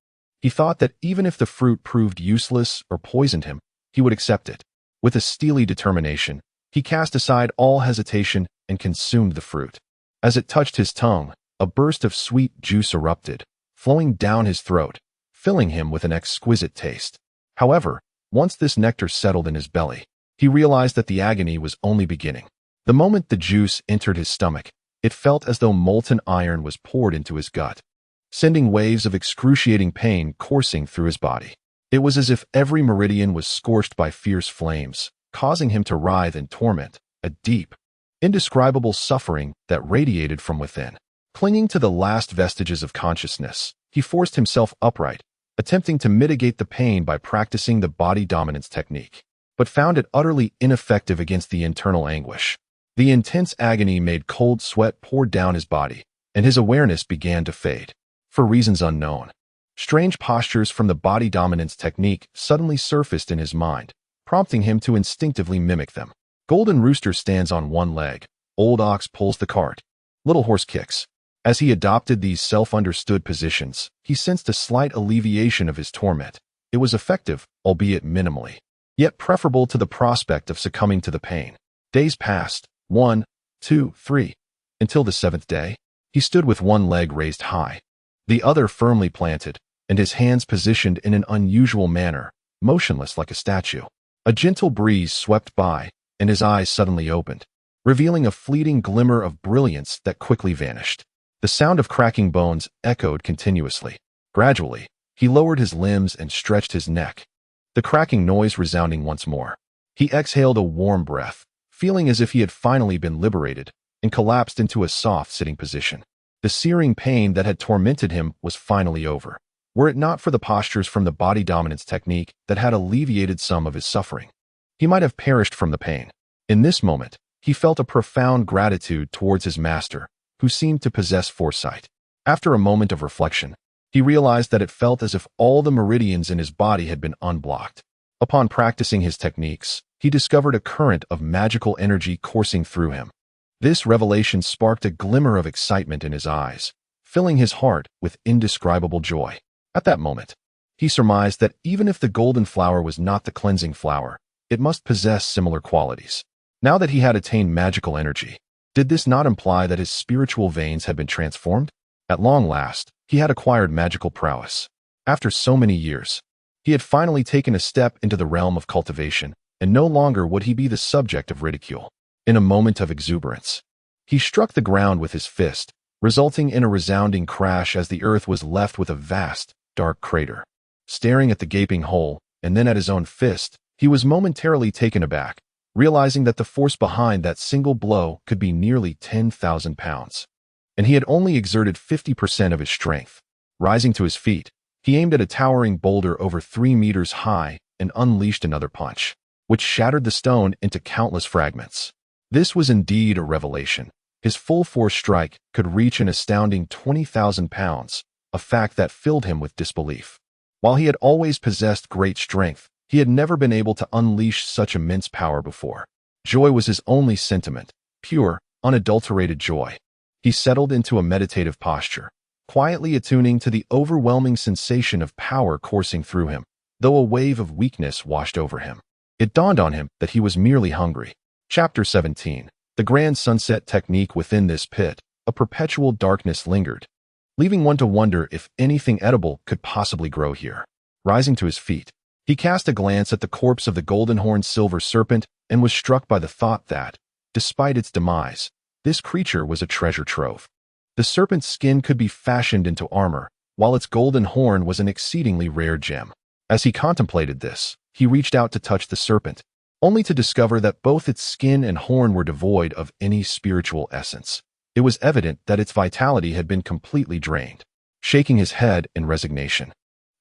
he thought that even if the fruit proved useless or poisoned him, he would accept it. With a steely determination, he cast aside all hesitation and consumed the fruit. As it touched his tongue, a burst of sweet juice erupted, flowing down his throat, filling him with an exquisite taste. However, once this nectar settled in his belly, he realized that the agony was only beginning. The moment the juice entered his stomach, it felt as though molten iron was poured into his gut, sending waves of excruciating pain coursing through his body. It was as if every meridian was scorched by fierce flames, causing him to writhe in torment, a deep, indescribable suffering that radiated from within. Clinging to the last vestiges of consciousness, he forced himself upright, attempting to mitigate the pain by practicing the body dominance technique, but found it utterly ineffective against the internal anguish. The intense agony made cold sweat pour down his body, and his awareness began to fade. For reasons unknown, strange postures from the body dominance technique suddenly surfaced in his mind, prompting him to instinctively mimic them. Golden rooster stands on one leg, old ox pulls the cart, little horse kicks. As he adopted these self-understood positions, he sensed a slight alleviation of his torment. It was effective, albeit minimally, yet preferable to the prospect of succumbing to the pain. Days passed, 1, 2, 3, until the 7th day. He stood with one leg raised high, the other firmly planted, and his hands positioned in an unusual manner, motionless like a statue. A gentle breeze swept by, and his eyes suddenly opened, revealing a fleeting glimmer of brilliance that quickly vanished. The sound of cracking bones echoed continuously. Gradually, he lowered his limbs and stretched his neck, the cracking noise resounding once more. He exhaled a warm breath, feeling as if he had finally been liberated, and collapsed into a soft sitting position. The searing pain that had tormented him was finally over, were it not for the postures from the body dominance technique that had alleviated some of his suffering. He might have perished from the pain. In this moment, he felt a profound gratitude towards his master, who seemed to possess foresight. After a moment of reflection, he realized that it felt as if all the meridians in his body had been unblocked. Upon practicing his techniques, he discovered a current of magical energy coursing through him. This revelation sparked a glimmer of excitement in his eyes, filling his heart with indescribable joy. At that moment, he surmised that even if the golden flower was not the cleansing flower, it must possess similar qualities. Now that he had attained magical energy, did this not imply that his spiritual veins had been transformed? At long last, he had acquired magical prowess. After so many years, he had finally taken a step into the realm of cultivation, and no longer would he be the subject of ridicule. In a moment of exuberance, he struck the ground with his fist, resulting in a resounding crash as the earth was left with a vast, dark crater. Staring at the gaping hole, and then at his own fist, he was momentarily taken aback, realizing that the force behind that single blow could be nearly 10,000 pounds. And he had only exerted 50% of his strength. Rising to his feet, he aimed at a towering boulder over 3 meters high and unleashed another punch, which shattered the stone into countless fragments. This was indeed a revelation. His full-force strike could reach an astounding 20,000 pounds, a fact that filled him with disbelief. While he had always possessed great strength, he had never been able to unleash such immense power before. Joy was his only sentiment, pure, unadulterated joy. He settled into a meditative posture, quietly attuning to the overwhelming sensation of power coursing through him, though a wave of weakness washed over him. It dawned on him that he was merely hungry. Chapter 17. The grand sunset technique. Within this pit, a perpetual darkness lingered, leaving one to wonder if anything edible could possibly grow here. Rising to his feet, he cast a glance at the corpse of the golden-horned silver serpent and was struck by the thought that, despite its demise, this creature was a treasure trove. The serpent's skin could be fashioned into armor, while its golden horn was an exceedingly rare gem. As he contemplated this, he reached out to touch the serpent, only to discover that both its skin and horn were devoid of any spiritual essence. It was evident that its vitality had been completely drained. Shaking his head in resignation,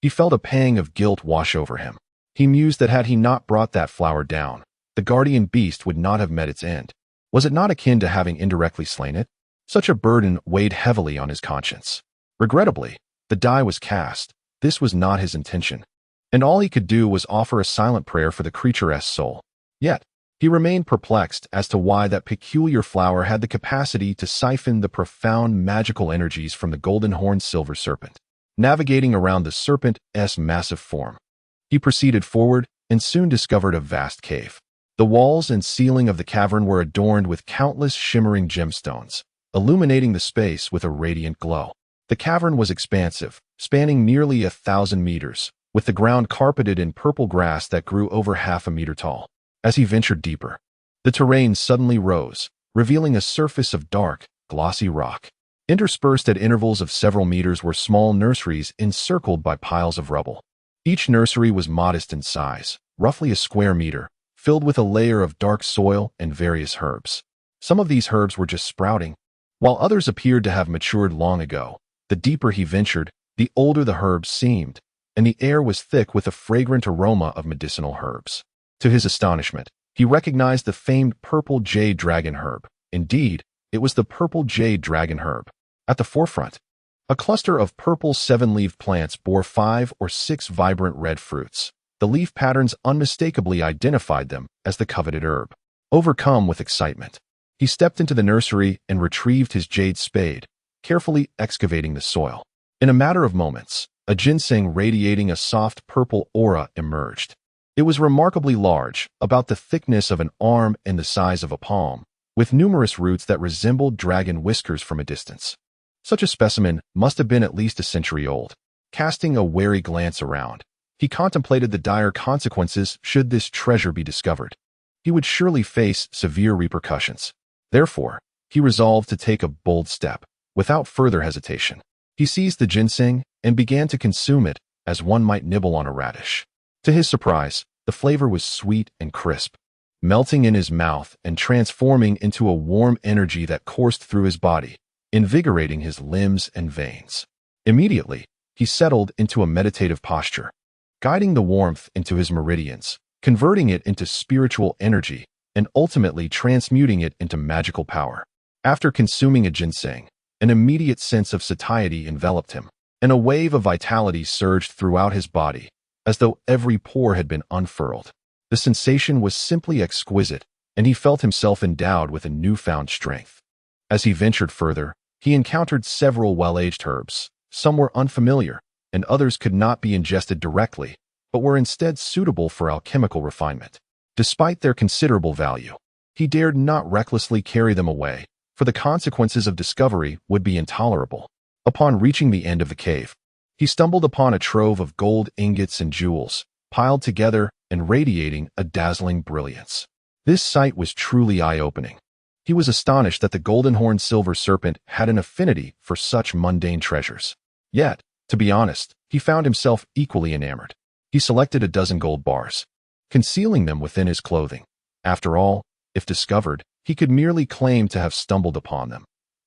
he felt a pang of guilt wash over him. He mused that had he not brought that flower down, the guardian beast would not have met its end. Was it not akin to having indirectly slain it? Such a burden weighed heavily on his conscience. Regrettably, the die was cast. This was not his intention, and all he could do was offer a silent prayer for the creature's soul. Yet, he remained perplexed as to why that peculiar flower had the capacity to siphon the profound magical energies from the golden-horned silver serpent. Navigating around the serpent's massive form, he proceeded forward and soon discovered a vast cave. The walls and ceiling of the cavern were adorned with countless shimmering gemstones, illuminating the space with a radiant glow. The cavern was expansive, spanning nearly 1,000 meters, with the ground carpeted in purple grass that grew over half a meter tall. As he ventured deeper, the terrain suddenly rose, revealing a surface of dark, glossy rock. Interspersed at intervals of several meters were small nurseries encircled by piles of rubble. Each nursery was modest in size, roughly a square meter, filled with a layer of dark soil and various herbs. Some of these herbs were just sprouting, while others appeared to have matured long ago. The deeper he ventured, the older the herbs seemed, and the air was thick with a fragrant aroma of medicinal herbs. To his astonishment, he recognized the famed purple jade dragon herb. Indeed, it was the purple jade dragon herb. At the forefront, a cluster of purple seven-leaved plants bore 5 or 6 vibrant red fruits. The leaf patterns unmistakably identified them as the coveted herb. Overcome with excitement, he stepped into the nursery and retrieved his jade spade, carefully excavating the soil. In a matter of moments, a ginseng radiating a soft purple aura emerged. It was remarkably large, about the thickness of an arm and the size of a palm, with numerous roots that resembled dragon whiskers from a distance. Such a specimen must have been at least a century old. Casting a wary glance around, he contemplated the dire consequences should this treasure be discovered. He would surely face severe repercussions. Therefore, he resolved to take a bold step. Without further hesitation, he seized the ginseng and began to consume it as one might nibble on a radish. To his surprise, the flavor was sweet and crisp, melting in his mouth and transforming into a warm energy that coursed through his body, invigorating his limbs and veins. Immediately, he settled into a meditative posture, guiding the warmth into his meridians, converting it into spiritual energy, and ultimately transmuting it into magical power. After consuming a ginseng, an immediate sense of satiety enveloped him, and a wave of vitality surged throughout his body, as though every pore had been unfurled. The sensation was simply exquisite, and he felt himself endowed with a newfound strength. As he ventured further, he encountered several well-aged herbs. Some were unfamiliar, and others could not be ingested directly, but were instead suitable for alchemical refinement. Despite their considerable value, he dared not recklessly carry them away, for the consequences of discovery would be intolerable. Upon reaching the end of the cave, he stumbled upon a trove of gold ingots and jewels, piled together and radiating a dazzling brilliance. This sight was truly eye-opening. He was astonished that the golden-horned silver serpent had an affinity for such mundane treasures. Yet, to be honest, he found himself equally enamored. He selected a dozen gold bars, concealing them within his clothing. After all, if discovered, he could merely claim to have stumbled upon them.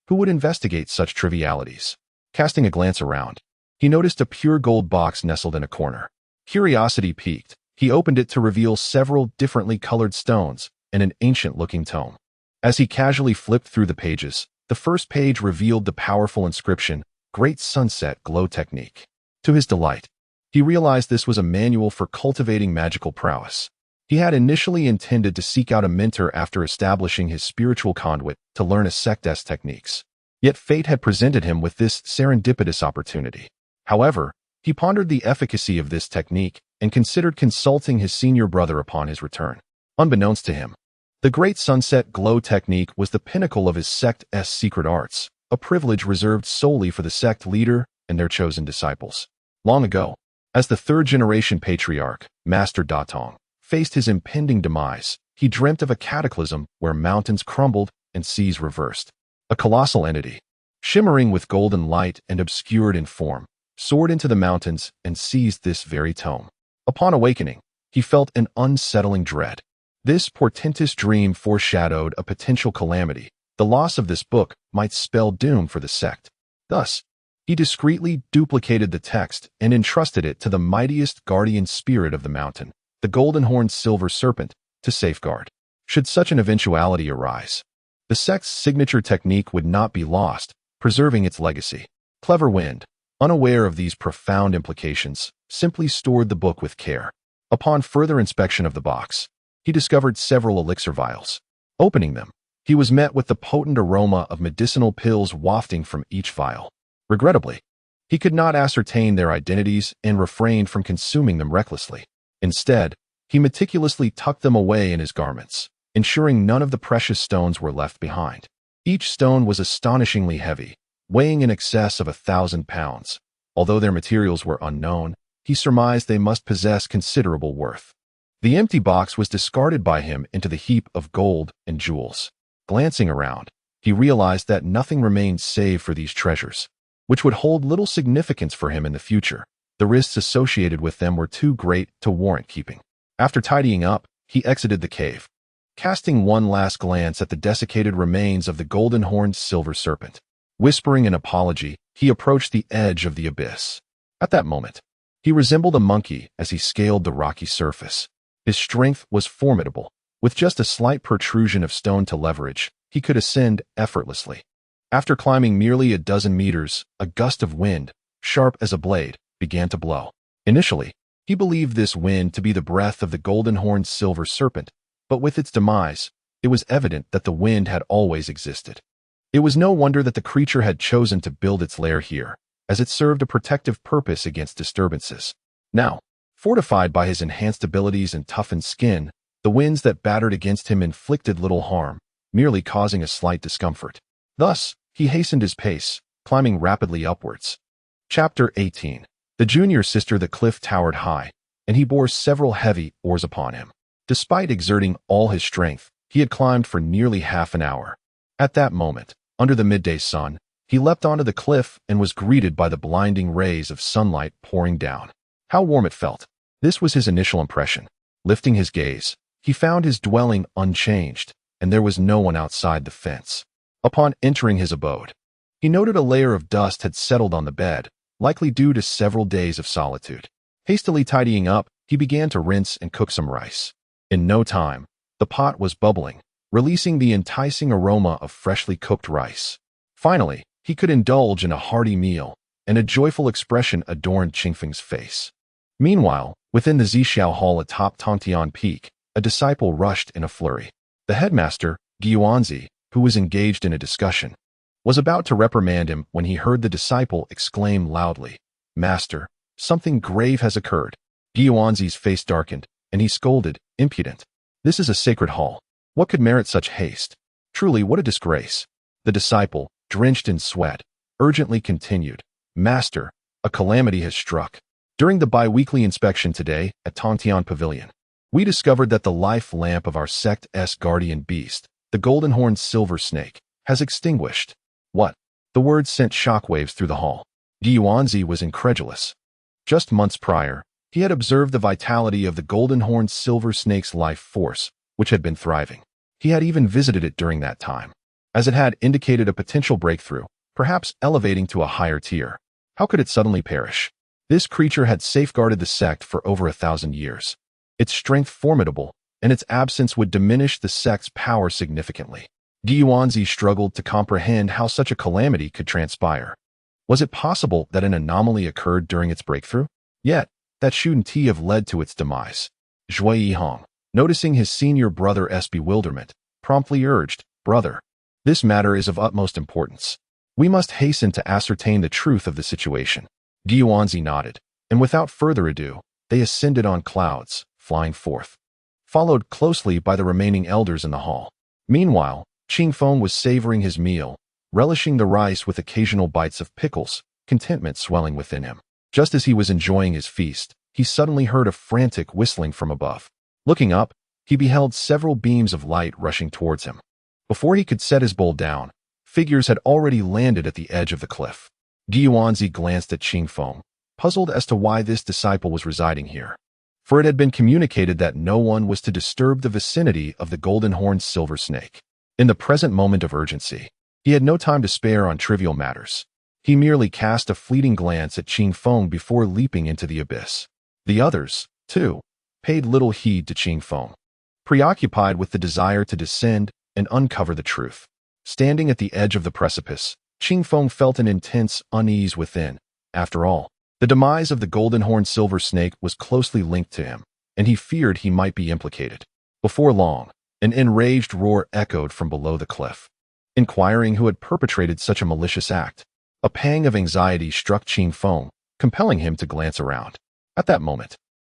Who would investigate such trivialities? Casting a glance around, he noticed a pure gold box nestled in a corner. Curiosity piqued, he opened it to reveal several differently colored stones and an ancient-looking tome. As he casually flipped through the pages, the first page revealed the powerful inscription, "Great Sunset Glow Technique." To his delight, he realized this was a manual for cultivating magical prowess. He had initially intended to seek out a mentor after establishing his spiritual conduit to learn a sect's techniques. Yet fate had presented him with this serendipitous opportunity. However, he pondered the efficacy of this technique and considered consulting his senior brother upon his return. Unbeknownst to him, the Great Sunset Glow Technique was the pinnacle of his sect's secret arts, a privilege reserved solely for the sect leader and their chosen disciples. Long ago, as the third-generation patriarch, Master Datong, faced his impending demise, he dreamt of a cataclysm where mountains crumbled and seas reversed. A colossal entity, shimmering with golden light and obscured in form, soared into the mountains and seized this very tome. Upon awakening, he felt an unsettling dread. This portentous dream foreshadowed a potential calamity. The loss of this book might spell doom for the sect. Thus, he discreetly duplicated the text and entrusted it to the mightiest guardian spirit of the mountain, the golden-horned silver serpent, to safeguard. Should such an eventuality arise, the sect's signature technique would not be lost, preserving its legacy. Clever Wind, unaware of these profound implications, simply stored the book with care. Upon further inspection of the box, he discovered several elixir vials. Opening them, he was met with the potent aroma of medicinal pills wafting from each vial. Regrettably, he could not ascertain their identities and refrained from consuming them recklessly. Instead, he meticulously tucked them away in his garments, ensuring none of the precious stones were left behind. Each stone was astonishingly heavy, weighing in excess of 1,000 pounds. Although their materials were unknown, he surmised they must possess considerable worth. The empty box was discarded by him into the heap of gold and jewels. Glancing around, he realized that nothing remained save for these treasures, which would hold little significance for him in the future. The risks associated with them were too great to warrant keeping. After tidying up, he exited the cave, casting one last glance at the desiccated remains of the golden-horned silver serpent. Whispering an apology, he approached the edge of the abyss. At that moment, he resembled a monkey as he scaled the rocky surface. His strength was formidable. With just a slight protrusion of stone to leverage, he could ascend effortlessly. After climbing merely a dozen meters, a gust of wind, sharp as a blade, began to blow. Initially, he believed this wind to be the breath of the golden-horned silver serpent, but with its demise, it was evident that the wind had always existed. It was no wonder that the creature had chosen to build its lair here, as it served a protective purpose against disturbances. Now, fortified by his enhanced abilities and toughened skin, the winds that battered against him inflicted little harm, merely causing a slight discomfort. Thus, he hastened his pace, climbing rapidly upwards. Chapter 18. The junior sister. The cliff towered high, and he bore several heavy oars upon him. Despite exerting all his strength, he had climbed for nearly half an hour. At that moment, under the midday sun, he leapt onto the cliff and was greeted by the blinding rays of sunlight pouring down. How warm it felt! This was his initial impression. Lifting his gaze, he found his dwelling unchanged, and there was no one outside the fence. Upon entering his abode, he noted a layer of dust had settled on the bed, likely due to several days of solitude. Hastily tidying up, he began to rinse and cook some rice. In no time, the pot was bubbling, releasing the enticing aroma of freshly cooked rice. Finally, he could indulge in a hearty meal, and a joyful expression adorned Qingfeng's face. Meanwhile, within the Zixiao Hall atop Tongtian Peak, a disciple rushed in a flurry. The headmaster, Guanzi, who was engaged in a discussion, was about to reprimand him when he heard the disciple exclaim loudly, "Master, something grave has occurred." Guanzi's face darkened, and he scolded, "Impudent! This is a sacred hall. What could merit such haste? Truly, what a disgrace!" The disciple, drenched in sweat, urgently continued, "Master, a calamity has struck. During the bi-weekly inspection today at Tongtian Pavilion, we discovered that the life lamp of our sect's guardian beast, the golden-horned silver snake, has extinguished." What? The words sent shockwaves through the hall. Guanzi was incredulous. Just months prior, he had observed the vitality of the golden-horned silver snake's life force, which had been thriving. He had even visited it during that time, as it had indicated a potential breakthrough, perhaps elevating to a higher tier. How could it suddenly perish? This creature had safeguarded the sect for over 1,000 years. Its strength formidable, and its absence would diminish the sect's power significantly. Guanzi struggled to comprehend how such a calamity could transpire. Was it possible that an anomaly occurred during its breakthrough? Yet, that shouldn't have led to its demise. Zhui Yihong, noticing his senior brother's bewilderment, promptly urged, "Brother, this matter is of utmost importance. We must hasten to ascertain the truth of the situation." Guanzi nodded, and without further ado, they ascended on clouds, flying forth, followed closely by the remaining elders in the hall. Meanwhile, Qingfeng was savoring his meal, relishing the rice with occasional bites of pickles, contentment swelling within him. Just as he was enjoying his feast, he suddenly heard a frantic whistling from above. Looking up, he beheld several beams of light rushing towards him. Before he could set his bowl down, figures had already landed at the edge of the cliff. Guanzi glanced at Qingfeng, puzzled as to why this disciple was residing here. For it had been communicated that no one was to disturb the vicinity of the golden-horned silver snake. In the present moment of urgency, he had no time to spare on trivial matters. He merely cast a fleeting glance at Qingfeng before leaping into the abyss. The others, too, paid little heed to Qingfeng, preoccupied with the desire to descend and uncover the truth. Standing at the edge of the precipice, Qingfeng felt an intense unease within. After all, the demise of the golden-horned silver snake was closely linked to him, and he feared he might be implicated. Before long, an enraged roar echoed from below the cliff, inquiring who had perpetrated such a malicious act. A pang of anxiety struck Qingfeng, compelling him to glance around. At that moment,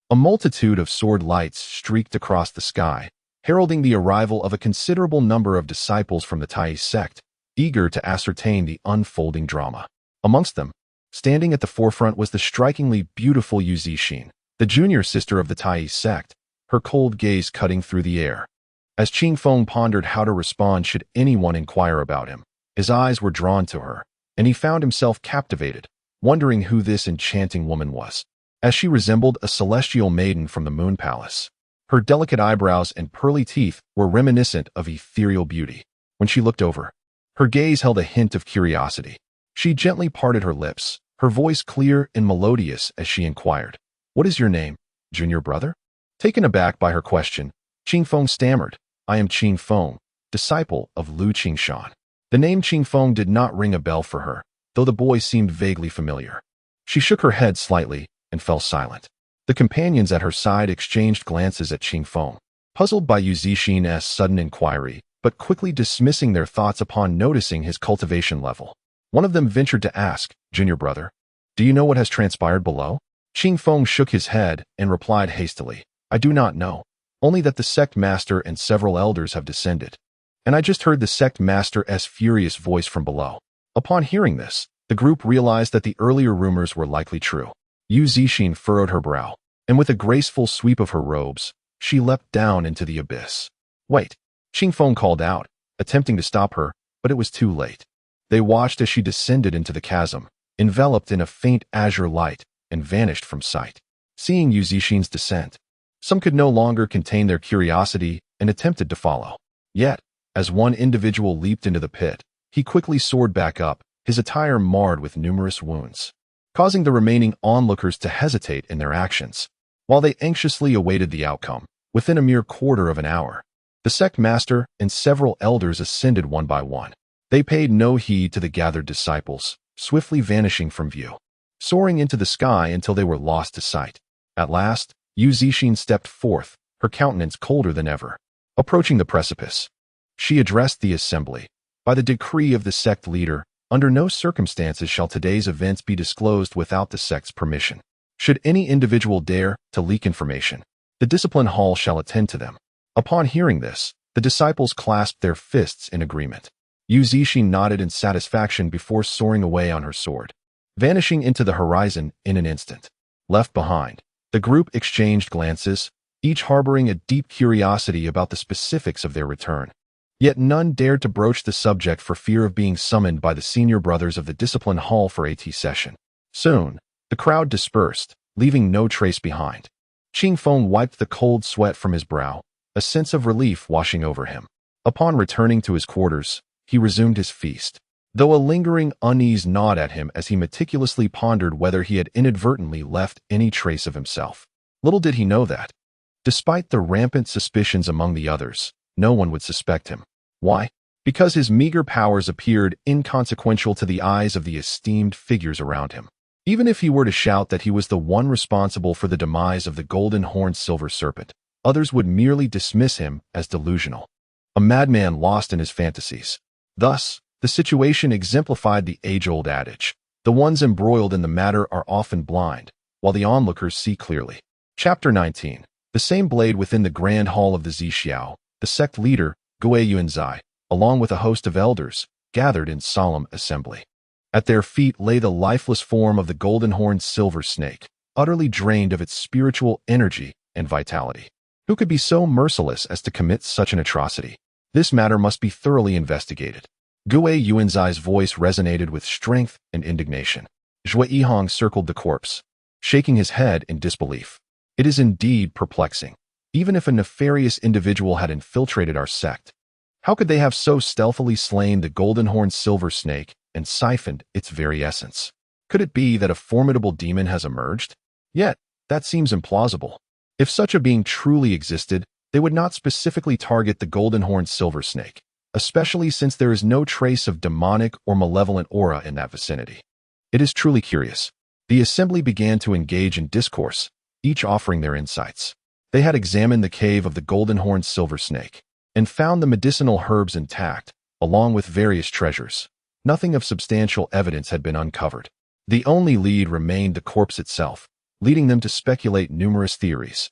a multitude of sword lights streaked across the sky, heralding the arrival of a considerable number of disciples from the Tai sect, eager to ascertain the unfolding drama. Amongst them, standing at the forefront, was the strikingly beautiful Yu Zixin, the junior sister of the Tai sect, her cold gaze cutting through the air. As Qingfeng pondered how to respond should anyone inquire about him, his eyes were drawn to her, and he found himself captivated, wondering who this enchanting woman was, as she resembled a celestial maiden from the Moon Palace. Her delicate eyebrows and pearly teeth were reminiscent of ethereal beauty. When she looked over, her gaze held a hint of curiosity. She gently parted her lips, her voice clear and melodious as she inquired, "What is your name, junior brother?" Taken aback by her question, Qingfeng stammered, "I am Qingfeng, disciple of Lu Qingshan." The name Qingfeng did not ring a bell for her, though the boy seemed vaguely familiar. She shook her head slightly and fell silent. The companions at her side exchanged glances at Qingfeng, puzzled by Yu Zixin's sudden inquiry, but quickly dismissing their thoughts upon noticing his cultivation level. One of them ventured to ask, "Junior brother, do you know what has transpired below?" Qingfeng shook his head and replied hastily, "I do not know, only that the sect master and several elders have descended. And I just heard the sect master's furious voice from below." Upon hearing this, the group realized that the earlier rumors were likely true. Yu Zixin furrowed her brow, and with a graceful sweep of her robes, she leapt down into the abyss. "Wait," Qingfeng called out, attempting to stop her, but it was too late. They watched as she descended into the chasm, enveloped in a faint azure light, and vanished from sight. Seeing Yu Zixin's descent, some could no longer contain their curiosity and attempted to follow. Yet, as one individual leaped into the pit, he quickly soared back up, his attire marred with numerous wounds, causing the remaining onlookers to hesitate in their actions. While they anxiously awaited the outcome, within a mere quarter of an hour, the sect master and several elders ascended one by one. They paid no heed to the gathered disciples, swiftly vanishing from view, soaring into the sky until they were lost to sight. At last, Yu Zixin stepped forth, her countenance colder than ever. Approaching the precipice, she addressed the assembly. "By the decree of the sect leader, under no circumstances shall today's events be disclosed without the sect's permission. Should any individual dare to leak information, the discipline hall shall attend to them." Upon hearing this, the disciples clasped their fists in agreement. Yu Zixin nodded in satisfaction before soaring away on her sword, vanishing into the horizon in an instant. Left behind, the group exchanged glances, each harboring a deep curiosity about the specifics of their return. Yet none dared to broach the subject for fear of being summoned by the senior brothers of the discipline hall for a session. Soon, the crowd dispersed, leaving no trace behind. Qingfeng wiped the cold sweat from his brow, a sense of relief washing over him. Upon returning to his quarters, he resumed his feast, though a lingering unease gnawed at him as he meticulously pondered whether he had inadvertently left any trace of himself. Little did he know that, despite the rampant suspicions among the others, no one would suspect him. Why? Because his meager powers appeared inconsequential to the eyes of the esteemed figures around him. Even if he were to shout that he was the one responsible for the demise of the golden-horned silver serpent, others would merely dismiss him as delusional, a madman lost in his fantasies. Thus, the situation exemplified the age-old adage, the ones embroiled in the matter are often blind, while the onlookers see clearly. Chapter 19. The same blade within the grand hall of the Zixiao, the sect leader, Gui Yunzai, along with a host of elders, gathered in solemn assembly. At their feet lay the lifeless form of the golden-horned silver snake, utterly drained of its spiritual energy and vitality. Who could be so merciless as to commit such an atrocity? This matter must be thoroughly investigated. Gue Yuanzai's voice resonated with strength and indignation. Zhui Yihong circled the corpse, shaking his head in disbelief. It is indeed perplexing. Even if a nefarious individual had infiltrated our sect, how could they have so stealthily slain the golden-horned silver snake and siphoned its very essence? Could it be that a formidable demon has emerged? Yet, that seems implausible. If such a being truly existed, they would not specifically target the golden-horned silver snake, especially since there is no trace of demonic or malevolent aura in that vicinity. It is truly curious. The assembly began to engage in discourse, each offering their insights. They had examined the cave of the golden-horned silver snake and found the medicinal herbs intact, along with various treasures. Nothing of substantial evidence had been uncovered. The only lead remained the corpse itself, leading them to speculate numerous theories,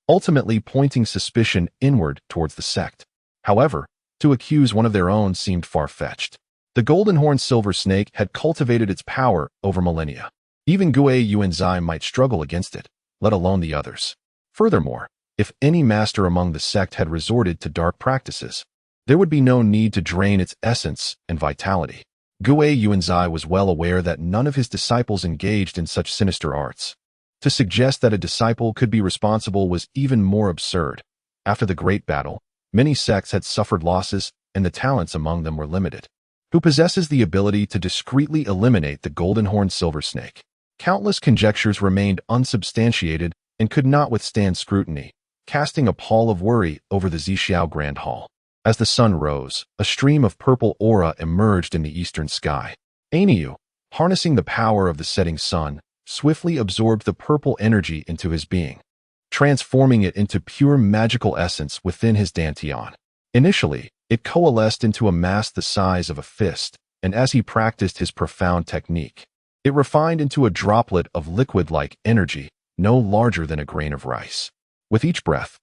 ultimately pointing suspicion inward towards the sect. However, to accuse one of their own seemed far-fetched. The golden-horned silver snake had cultivated its power over millennia. Even Gue Yuanzai might struggle against it, let alone the others. Furthermore, if any master among the sect had resorted to dark practices, there would be no need to drain its essence and vitality. Gue Yuanzai was well aware that none of his disciples engaged in such sinister arts. To suggest that a disciple could be responsible was even more absurd. After the Great Battle, many sects had suffered losses, and the talents among them were limited. Who possesses the ability to discreetly eliminate the golden-horned silver snake? Countless conjectures remained unsubstantiated and could not withstand scrutiny, casting a pall of worry over the Zixiao Grand Hall. As the sun rose, a stream of purple aura emerged in the eastern sky. Aniu, harnessing the power of the setting sun, swiftly absorbed the purple energy into his being, transforming it into pure magical essence within his dantian. Initially, it coalesced into a mass the size of a fist, and as he practiced his profound technique, it refined into a droplet of liquid-like energy, no larger than a grain of rice. With each breath,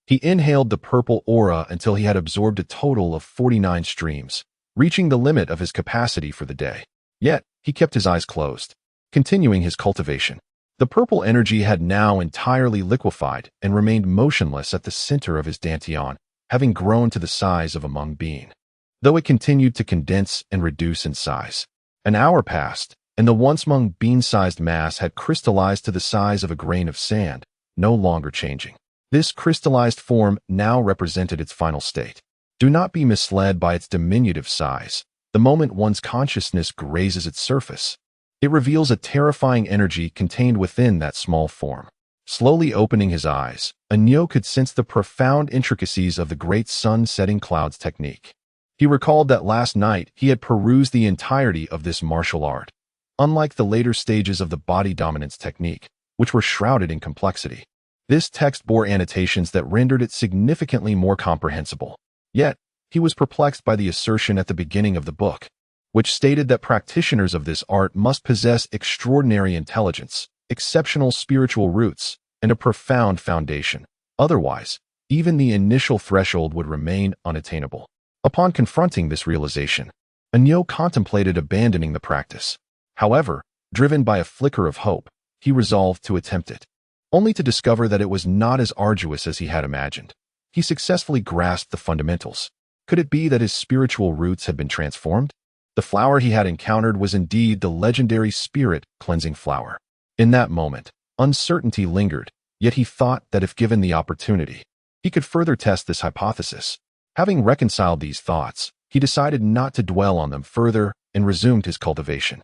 he inhaled the purple aura until he had absorbed a total of 49 streams, reaching the limit of his capacity for the day. Yet, he kept his eyes closed, continuing his cultivation. The purple energy had now entirely liquefied and remained motionless at the center of his dantian, having grown to the size of a mung bean. Though it continued to condense and reduce in size. An hour passed, and the once mung bean-sized mass had crystallized to the size of a grain of sand, no longer changing. This crystallized form now represented its final state. Do not be misled by its diminutive size. The moment one's consciousness grazes its surface, it reveals a terrifying energy contained within that small form. Slowly opening his eyes, Anyo could sense the profound intricacies of the great sun-setting clouds technique. He recalled that last night he had perused the entirety of this martial art, unlike the later stages of the body dominance technique, which were shrouded in complexity. This text bore annotations that rendered it significantly more comprehensible. Yet, he was perplexed by the assertion at the beginning of the book, which stated that practitioners of this art must possess extraordinary intelligence, exceptional spiritual roots, and a profound foundation. Otherwise, even the initial threshold would remain unattainable. Upon confronting this realization, Anyo contemplated abandoning the practice. However, driven by a flicker of hope, he resolved to attempt it, only to discover that it was not as arduous as he had imagined. He successfully grasped the fundamentals. Could it be that his spiritual roots had been transformed? The flower he had encountered was indeed the legendary spirit-cleansing flower. In that moment, uncertainty lingered, yet he thought that if given the opportunity, he could further test this hypothesis. Having reconciled these thoughts, he decided not to dwell on them further and resumed his cultivation.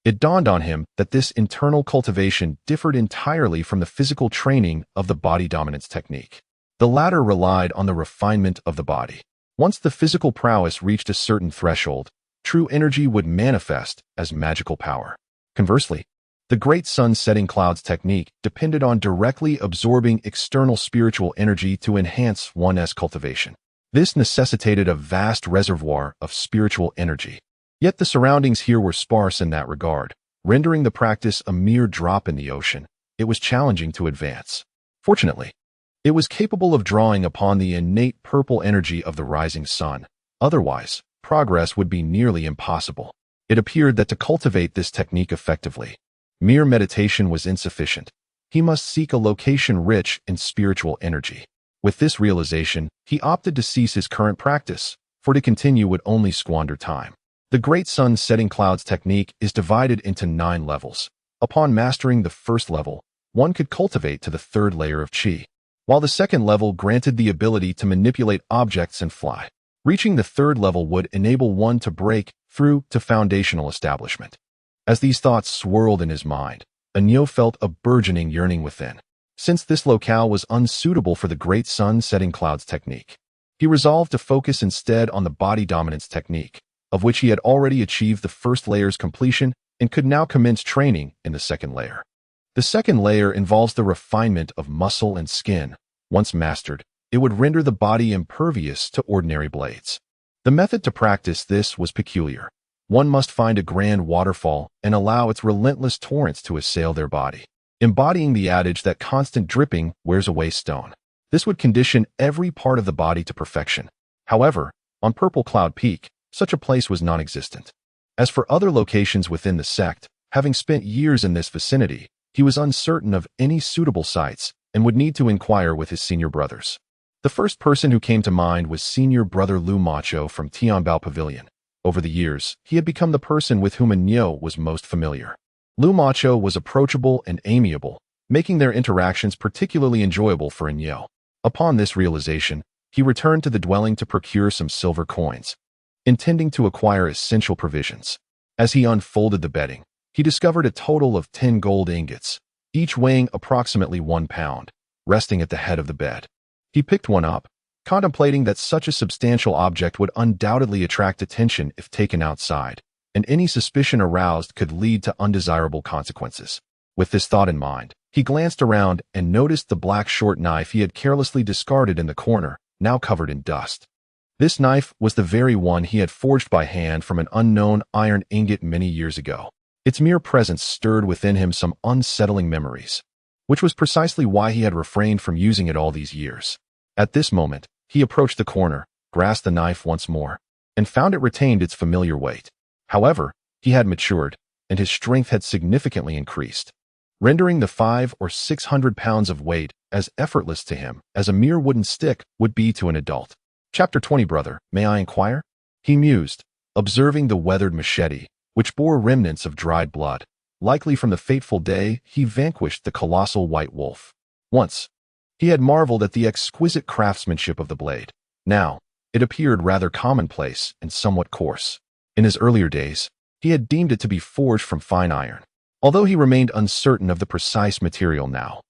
It dawned on him that this internal cultivation differed entirely from the physical training of the body dominance technique. The latter relied on the refinement of the body. Once the physical prowess reached a certain threshold, true energy would manifest as magical power. Conversely, the great sun-setting clouds technique depended on directly absorbing external spiritual energy to enhance one's cultivation. This necessitated a vast reservoir of spiritual energy. Yet the surroundings here were sparse in that regard, rendering the practice a mere drop in the ocean. It was challenging to advance. Fortunately, it was capable of drawing upon the innate purple energy of the rising sun. Otherwise, progress would be nearly impossible. It appeared that to cultivate this technique effectively, mere meditation was insufficient. He must seek a location rich in spiritual energy. With this realization, he opted to cease his current practice, for to continue would only squander time. The Great Sun Setting Clouds technique is divided into 9 levels. Upon mastering the first level, one could cultivate to the third layer of Qi, while the second level granted the ability to manipulate objects and fly. Reaching the third level would enable one to break through to foundational establishment. As these thoughts swirled in his mind, Anyo felt a burgeoning yearning within. Since this locale was unsuitable for the Great Sun Setting Clouds technique, he resolved to focus instead on the body dominance technique, of which he had already achieved the first layer's completion and could now commence training in the second layer. The second layer involves the refinement of muscle and skin. Once mastered, it would render the body impervious to ordinary blades. The method to practice this was peculiar. One must find a grand waterfall and allow its relentless torrents to assail their body, embodying the adage that constant dripping wears away stone. This would condition every part of the body to perfection. However, on Purple Cloud Peak, such a place was non-existent. As for other locations within the sect, having spent years in this vicinity, he was uncertain of any suitable sites and would need to inquire with his senior brothers. The first person who came to mind was senior brother Lu Macho from Tianbao Pavilion. Over the years, he had become the person with whom Anyo was most familiar. Lu Macho was approachable and amiable, making their interactions particularly enjoyable for Anyo. Upon this realization, he returned to the dwelling to procure some silver coins, intending to acquire essential provisions. As he unfolded the bedding, he discovered a total of 10 gold ingots, each weighing approximately 1 pound, resting at the head of the bed. He picked one up, contemplating that such a substantial object would undoubtedly attract attention if taken outside, and any suspicion aroused could lead to undesirable consequences. With this thought in mind, he glanced around and noticed the black short knife he had carelessly discarded in the corner, now covered in dust. This knife was the very one he had forged by hand from an unknown iron ingot many years ago. Its mere presence stirred within him some unsettling memories, which was precisely why he had refrained from using it all these years. At this moment, he approached the corner, grasped the knife once more, and found it retained its familiar weight. However, he had matured, and his strength had significantly increased, rendering the 500 or 600 pounds of weight as effortless to him as a mere wooden stick would be to an adult. Chapter 20 Brother, may I inquire? He mused, observing the weathered machete, which bore remnants of dried blood, likely from the fateful day he vanquished the colossal white wolf. Once, he had marveled at the exquisite craftsmanship of the blade. Now, it appeared rather commonplace and somewhat coarse. In his earlier days, he had deemed it to be forged from fine iron, although he remained uncertain of the precise material now.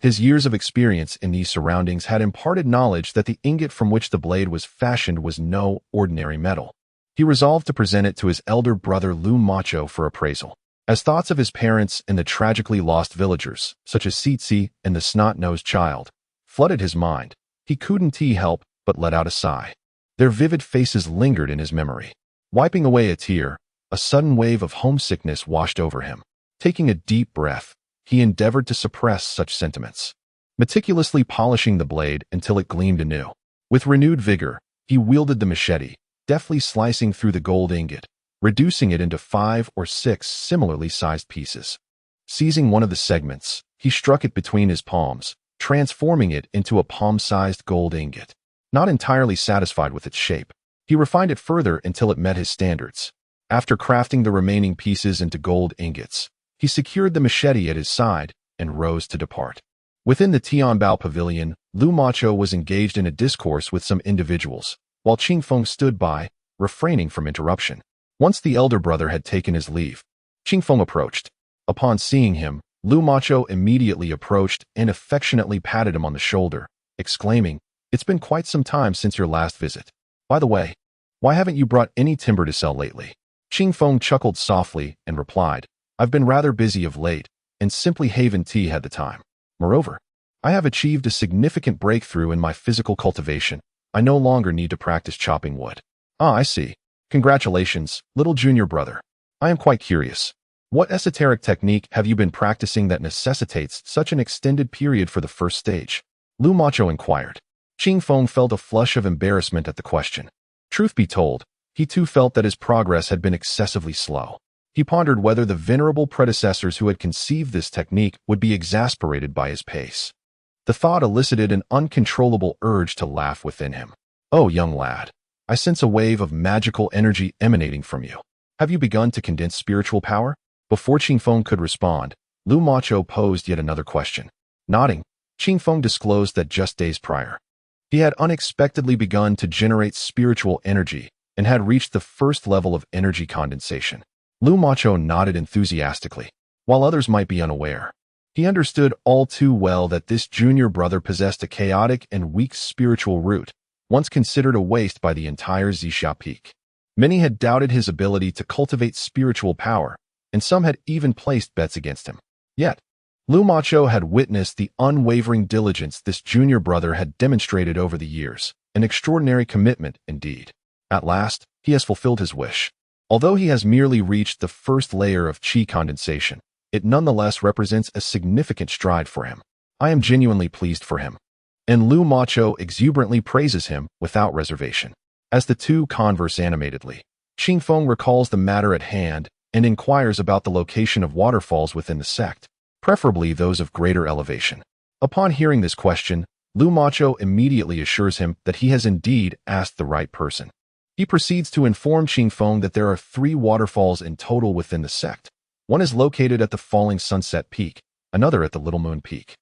His years of experience in these surroundings had imparted knowledge that the ingot from which the blade was fashioned was no ordinary metal. He resolved to present it to his elder brother Lu Macho for appraisal. As thoughts of his parents and the tragically lost villagers, such as Tsitsi and the snot-nosed child, flooded his mind, he couldn't help but let out a sigh. Their vivid faces lingered in his memory. Wiping away a tear, a sudden wave of homesickness washed over him. Taking a deep breath, he endeavored to suppress such sentiments, meticulously polishing the blade until it gleamed anew. With renewed vigor, he wielded the machete, deftly slicing through the gold ingot, reducing it into 5 or 6 similarly sized pieces. Seizing one of the segments, he struck it between his palms, transforming it into a palm-sized gold ingot. Not entirely satisfied with its shape, he refined it further until it met his standards. After crafting the remaining pieces into gold ingots, he secured the machete at his side and rose to depart. Within the Tianbao Pavilion, Lu Macho was engaged in a discourse with some individuals, while Qingfeng stood by, refraining from interruption. Once the elder brother had taken his leave, Qingfeng approached. Upon seeing him, Lu Macho immediately approached and affectionately patted him on the shoulder, exclaiming, "It's been quite some time since your last visit. By the way, why haven't you brought any timber to sell lately?" Qingfeng chuckled softly and replied, "I've been rather busy of late, and simply haven't had the time. Moreover, I have achieved a significant breakthrough in my physical cultivation. I no longer need to practice chopping wood." "Ah, I see. Congratulations, little junior brother. I am quite curious. What esoteric technique have you been practicing that necessitates such an extended period for the first stage?" Lu Macho inquired. Qingfeng felt a flush of embarrassment at the question. Truth be told, he too felt that his progress had been excessively slow. He pondered whether the venerable predecessors who had conceived this technique would be exasperated by his pace. The thought elicited an uncontrollable urge to laugh within him. "Oh, young lad, I sense a wave of magical energy emanating from you. Have you begun to condense spiritual power? Before Qingfeng could respond, Lu Macho posed yet another question. Nodding, Qingfeng disclosed that just days prior, he had unexpectedly begun to generate spiritual energy and had reached the first level of energy condensation. Lu Macho nodded enthusiastically, while others might be unaware. He understood all too well that this junior brother possessed a chaotic and weak spiritual root, once considered a waste by the entire Zixia Peak. Many had doubted his ability to cultivate spiritual power, and some had even placed bets against him. Yet, Lu Macho had witnessed the unwavering diligence this junior brother had demonstrated over the years, an extraordinary commitment indeed. At last, he has fulfilled his wish. Although he has merely reached the first layer of qi condensation, it nonetheless represents a significant stride for him. I am genuinely pleased for him. And Lu Macho exuberantly praises him without reservation. As the two converse animatedly, Qingfeng recalls the matter at hand and inquires about the location of waterfalls within the sect, preferably those of greater elevation. Upon hearing this question, Lu Macho immediately assures him that he has indeed asked the right person. He proceeds to inform Qingfeng that there are 3 waterfalls in total within the sect. One is located at the Falling Sunset Peak, another at the Little Moon Peak,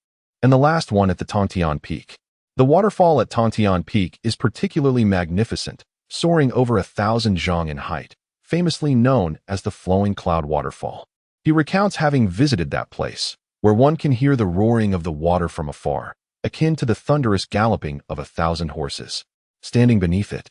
and the last one at the Tongtian Peak. The waterfall at Tongtian Peak is particularly magnificent, soaring over 1,000 zhang in height, famously known as the Flowing Cloud Waterfall. He recounts having visited that place, where one can hear the roaring of the water from afar, akin to the thunderous galloping of 1,000 horses. Standing beneath it,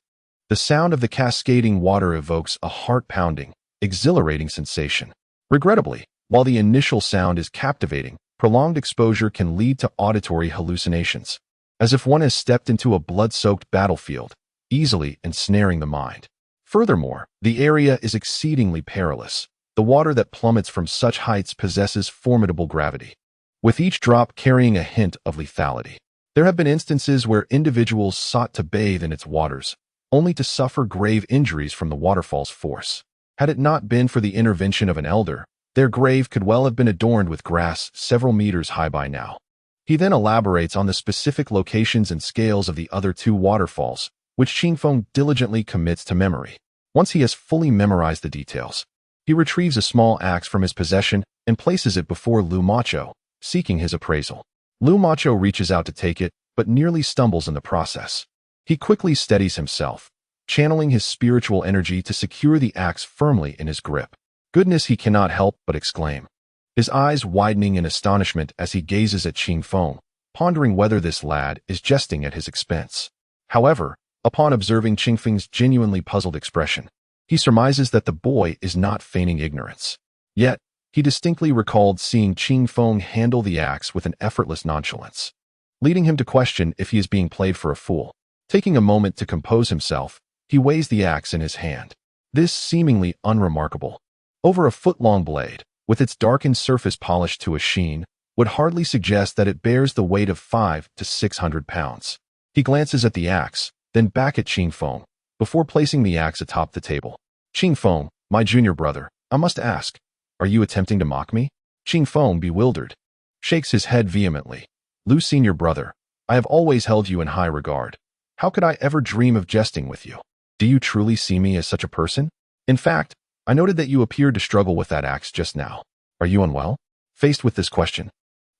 the sound of the cascading water evokes a heart-pounding, exhilarating sensation. Regrettably, while the initial sound is captivating, prolonged exposure can lead to auditory hallucinations, as if one has stepped into a blood-soaked battlefield, easily ensnaring the mind. Furthermore, the area is exceedingly perilous. The water that plummets from such heights possesses formidable gravity, with each drop carrying a hint of lethality. There have been instances where individuals sought to bathe in its waters, only to suffer grave injuries from the waterfall's force. Had it not been for the intervention of an elder, their grave could well have been adorned with grass several meters high by now. He then elaborates on the specific locations and scales of the other 2 waterfalls, which Qingfeng diligently commits to memory. Once he has fully memorized the details, he retrieves a small axe from his possession and places it before Lu Macho, seeking his appraisal. Lu Macho reaches out to take it, but nearly stumbles in the process. He quickly steadies himself, channeling his spiritual energy to secure the axe firmly in his grip. Goodness, he cannot help but exclaim, his eyes widening in astonishment as he gazes at Qingfeng, pondering whether this lad is jesting at his expense. However, upon observing Qingfeng's genuinely puzzled expression, he surmises that the boy is not feigning ignorance. Yet, he distinctly recalled seeing Qingfeng handle the axe with an effortless nonchalance, leading him to question if he is being played for a fool. Taking a moment to compose himself, he weighs the axe in his hand. This seemingly unremarkable, over a foot-long blade, with its darkened surface polished to a sheen, would hardly suggest that it bears the weight of 500 to 600 pounds. He glances at the axe, then back at Qingfeng, before placing the axe atop the table. Qingfeng, my junior brother, I must ask, are you attempting to mock me? Qingfeng, bewildered, shakes his head vehemently. Lu, senior brother, I have always held you in high regard. How could I ever dream of jesting with you? Do you truly see me as such a person? In fact, I noted that you appeared to struggle with that axe just now. Are you unwell? Faced with this question,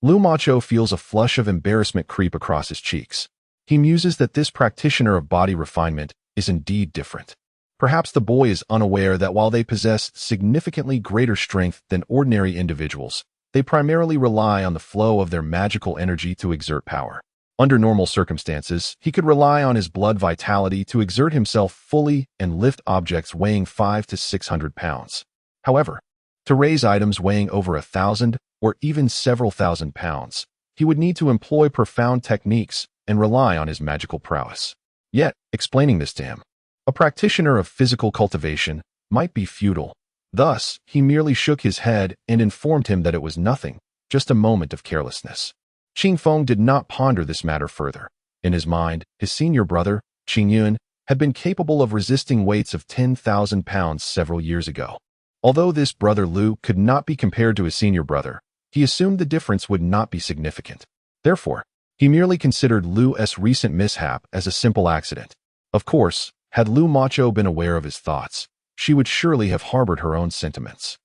Lu Macho feels a flush of embarrassment creep across his cheeks. He muses that this practitioner of body refinement is indeed different. Perhaps the boy is unaware that while they possess significantly greater strength than ordinary individuals, they primarily rely on the flow of their magical energy to exert power. Under normal circumstances, he could rely on his blood vitality to exert himself fully and lift objects weighing 500 to 600 pounds. However, to raise items weighing over 1,000 or even several thousand pounds, he would need to employ profound techniques and rely on his magical prowess. Yet, explaining this to him, a practitioner of physical cultivation, might be futile. Thus, he merely shook his head and informed him that it was nothing, just a moment of carelessness. Qingfeng did not ponder this matter further. In his mind, his senior brother, Qingyun, had been capable of resisting weights of 10,000 pounds several years ago. Although this brother Lu could not be compared to his senior brother, he assumed the difference would not be significant. Therefore, he merely considered Lu's recent mishap as a simple accident. Of course, had Lu Macho been aware of his thoughts, she would surely have harbored her own sentiments.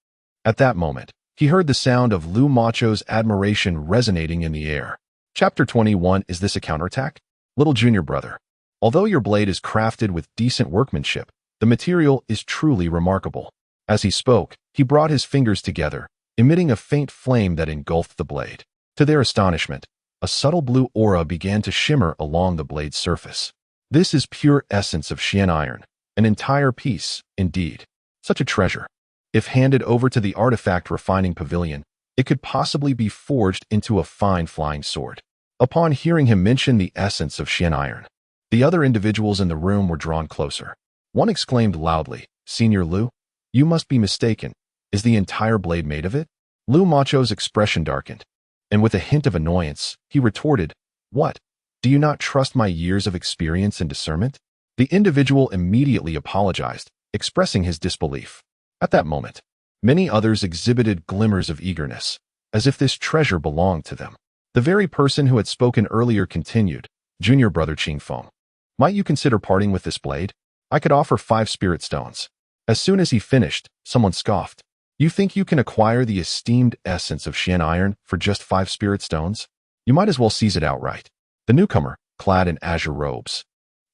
At that moment, he heard the sound of Lu Macho's admiration resonating in the air. Chapter 21. Is this a counterattack? Little junior brother. Although your blade is crafted with decent workmanship, the material is truly remarkable. As he spoke, he brought his fingers together, emitting a faint flame that engulfed the blade. To their astonishment, a subtle blue aura began to shimmer along the blade's surface. This is pure essence of Xian iron, an entire piece, indeed. Such a treasure. If handed over to the artifact refining pavilion, it could possibly be forged into a fine flying sword. Upon hearing him mention the essence of Xian iron, the other individuals in the room were drawn closer. One exclaimed loudly, "Senior Lu, you must be mistaken. Is the entire blade made of it?" Lu Macho's expression darkened, and with a hint of annoyance, he retorted, "What? Do you not trust my years of experience and discernment?" The individual immediately apologized, expressing his disbelief. At that moment, many others exhibited glimmers of eagerness, as if this treasure belonged to them. The very person who had spoken earlier continued, "Junior brother Qingfeng, might you consider parting with this blade? I could offer 5 spirit stones." As soon as he finished, someone scoffed, "You think you can acquire the esteemed essence of Xian iron for just 5 spirit stones? You might as well seize it outright." The newcomer, clad in azure robes,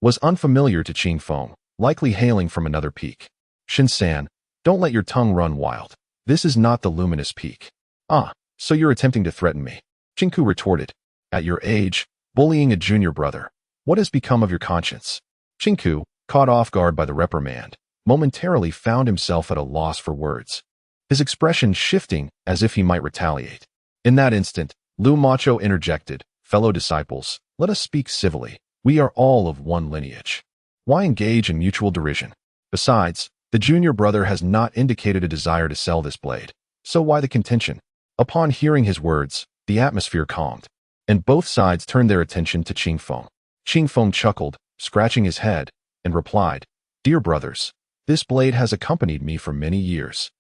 was unfamiliar to Qingfeng, likely hailing from another peak. "Shin-san, don't let your tongue run wild. This is not the luminous peak." "Ah, so you're attempting to threaten me," Qingku retorted. "At your age, bullying a junior brother. What has become of your conscience?" Qingku, caught off guard by the reprimand, momentarily found himself at a loss for words, his expression shifting as if he might retaliate. In that instant, Lu Macho interjected, "Fellow disciples, let us speak civilly. We are all of one lineage. Why engage in mutual derision? Besides, the junior brother has not indicated a desire to sell this blade, so why the contention?" Upon hearing his words, the atmosphere calmed, and both sides turned their attention to Qingfeng. Qingfeng chuckled, scratching his head, and replied, "Dear brothers, this blade has accompanied me for many years.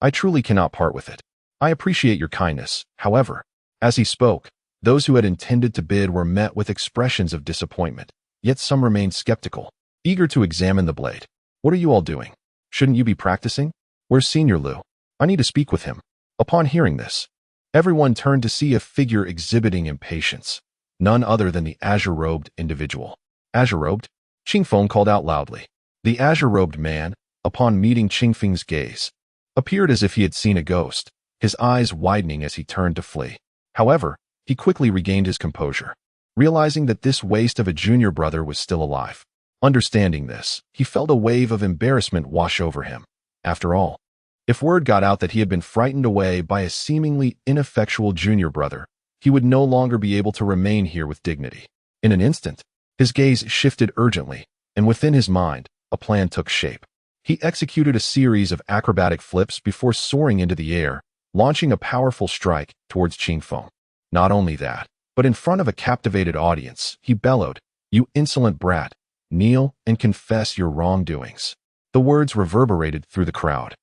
I truly cannot part with it. I appreciate your kindness, however." As he spoke, those who had intended to bid were met with expressions of disappointment, yet some remained skeptical, eager to examine the blade. "What are you all doing? Shouldn't you be practicing? Where's Senior Lu? I need to speak with him." Upon hearing this, everyone turned to see a figure exhibiting impatience, none other than the azure-robed individual. "Azure-robed?" Qingfeng called out loudly. The azure-robed man, upon meeting Qingfeng's gaze, appeared as if he had seen a ghost, his eyes widening as he turned to flee. However, he quickly regained his composure, realizing that this waste of a junior brother was still alive. Understanding this, he felt a wave of embarrassment wash over him. After all, if word got out that he had been frightened away by a seemingly ineffectual junior brother, he would no longer be able to remain here with dignity. In an instant, his gaze shifted urgently, and within his mind, a plan took shape. He executed a series of acrobatic flips before soaring into the air, launching a powerful strike towards Qingfeng. Not only that, but in front of a captivated audience, he bellowed, "You insolent brat, kneel and confess your wrongdoings." The words reverberated through the crowd,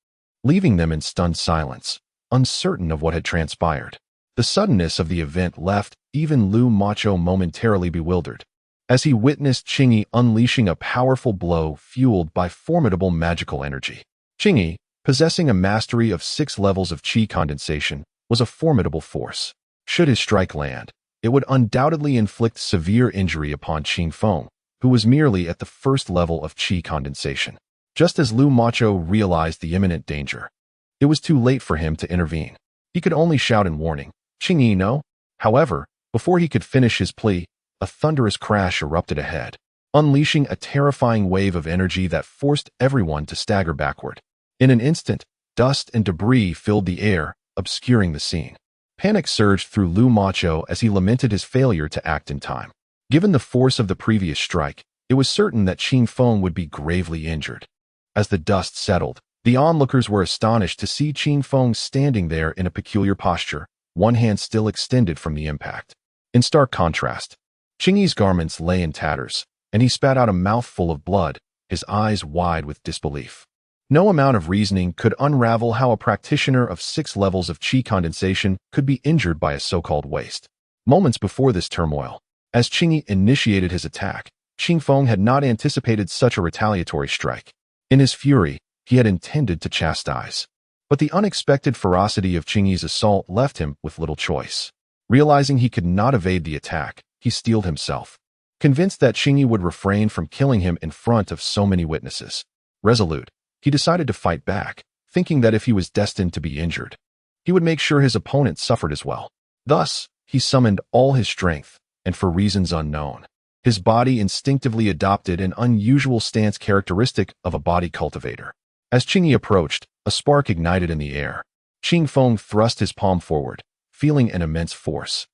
leaving them in stunned silence, uncertain of what had transpired. The suddenness of the event left even Lu Macho momentarily bewildered, as he witnessed Qingyi unleashing a powerful blow fueled by formidable magical energy. Qingyi, possessing a mastery of 6 levels of qi condensation, was a formidable force. Should his strike land, it would undoubtedly inflict severe injury upon Qingfeng, who was merely at the 1st level of qi condensation. Just as Lu Macho realized the imminent danger, it was too late for him to intervene. He could only shout in warning, "Qingyi, no!" However, before he could finish his plea, a thunderous crash erupted ahead, unleashing a terrifying wave of energy that forced everyone to stagger backward. In an instant, dust and debris filled the air, obscuring the scene. Panic surged through Lu Macho as he lamented his failure to act in time. Given the force of the previous strike, it was certain that Qingfeng would be gravely injured. As the dust settled, the onlookers were astonished to see Qingfeng standing there in a peculiar posture, one hand still extended from the impact. In stark contrast, Qingyi's garments lay in tatters, and he spat out a mouthful of blood, his eyes wide with disbelief. No amount of reasoning could unravel how a practitioner of 6 levels of qi condensation could be injured by a so-called waste. Moments before this turmoil, as Qingyi initiated his attack, Qingfeng had not anticipated such a retaliatory strike. In his fury, he had intended to chastise. But the unexpected ferocity of Qingyi's assault left him with little choice. Realizing he could not evade the attack, he steeled himself. Convinced that Qingyi would refrain from killing him in front of so many witnesses. Resolute, he decided to fight back, thinking that if he was destined to be injured, he would make sure his opponent suffered as well. Thus, he summoned all his strength, and for reasons unknown, his body instinctively adopted an unusual stance characteristic of a body cultivator. As Qingyi approached, a spark ignited in the air. Qing Feng thrust his palm forward, feeling an immense force.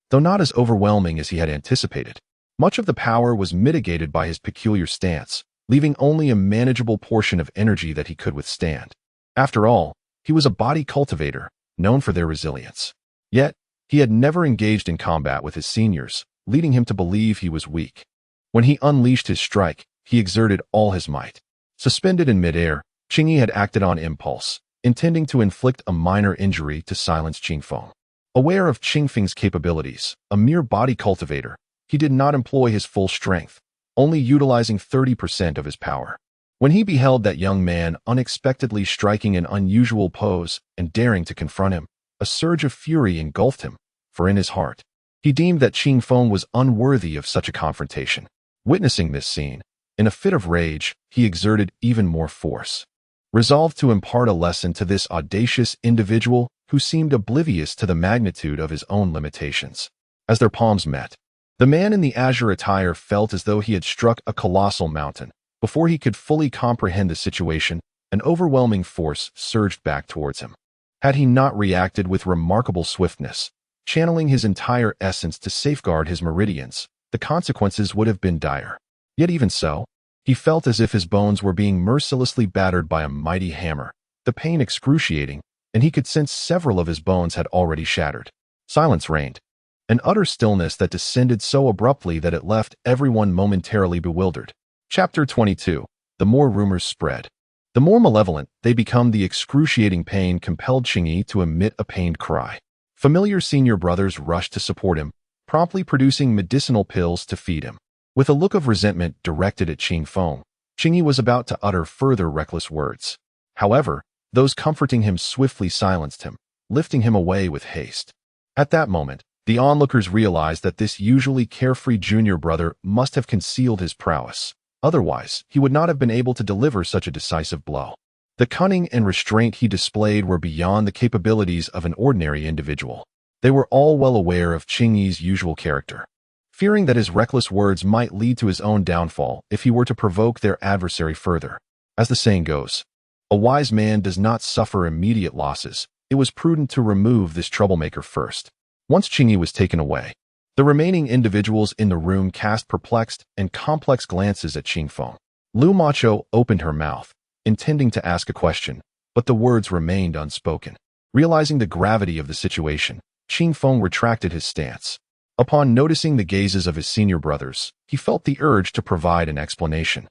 Though not as overwhelming as he had anticipated, much of the power was mitigated by his peculiar stance, leaving only a manageable portion of energy that he could withstand. After all, he was a body cultivator, known for their resilience. Yet, he had never engaged in combat with his seniors, leading him to believe he was weak. When he unleashed his strike, he exerted all his might. Suspended in midair, Qingyi had acted on impulse, intending to inflict a minor injury to silence Qing Feng. Aware of Qing Feng's capabilities, a mere body cultivator, he did not employ his full strength, only utilizing 30% of his power. When he beheld that young man unexpectedly striking an unusual pose and daring to confront him, a surge of fury engulfed him, for in his heart, he deemed that Qing Feng was unworthy of such a confrontation. Witnessing this scene, in a fit of rage, he exerted even more force. Resolved to impart a lesson to this audacious individual who seemed oblivious to the magnitude of his own limitations. As their palms met, the man in the azure attire felt as though he had struck a colossal mountain. Before he could fully comprehend the situation, an overwhelming force surged back towards him. Had he not reacted with remarkable swiftness, channeling his entire essence to safeguard his meridians, the consequences would have been dire. Yet even so, he felt as if his bones were being mercilessly battered by a mighty hammer, the pain excruciating, and he could sense several of his bones had already shattered. Silence reigned, an utter stillness that descended so abruptly that it left everyone momentarily bewildered. Chapter 22. The more rumors spread, the more malevolent they become. The excruciating pain compelled Qingyi to emit a pained cry. Familiar senior brothers rushed to support him, promptly producing medicinal pills to feed him. With a look of resentment directed at Qing Feng, Qingyi was about to utter further reckless words. However, those comforting him swiftly silenced him, lifting him away with haste. At that moment, the onlookers realized that this usually carefree junior brother must have concealed his prowess. Otherwise, he would not have been able to deliver such a decisive blow. The cunning and restraint he displayed were beyond the capabilities of an ordinary individual. They were all well aware of Qingyi's usual character, fearing that his reckless words might lead to his own downfall if he were to provoke their adversary further. As the saying goes, a wise man does not suffer immediate losses. It was prudent to remove this troublemaker first. Once Qingyi was taken away, the remaining individuals in the room cast perplexed and complex glances at Qing Feng. Lu Macho opened her mouth, intending to ask a question, but the words remained unspoken. Realizing the gravity of the situation, Qing Feng retracted his stance. Upon noticing the gazes of his senior brothers, he felt the urge to provide an explanation.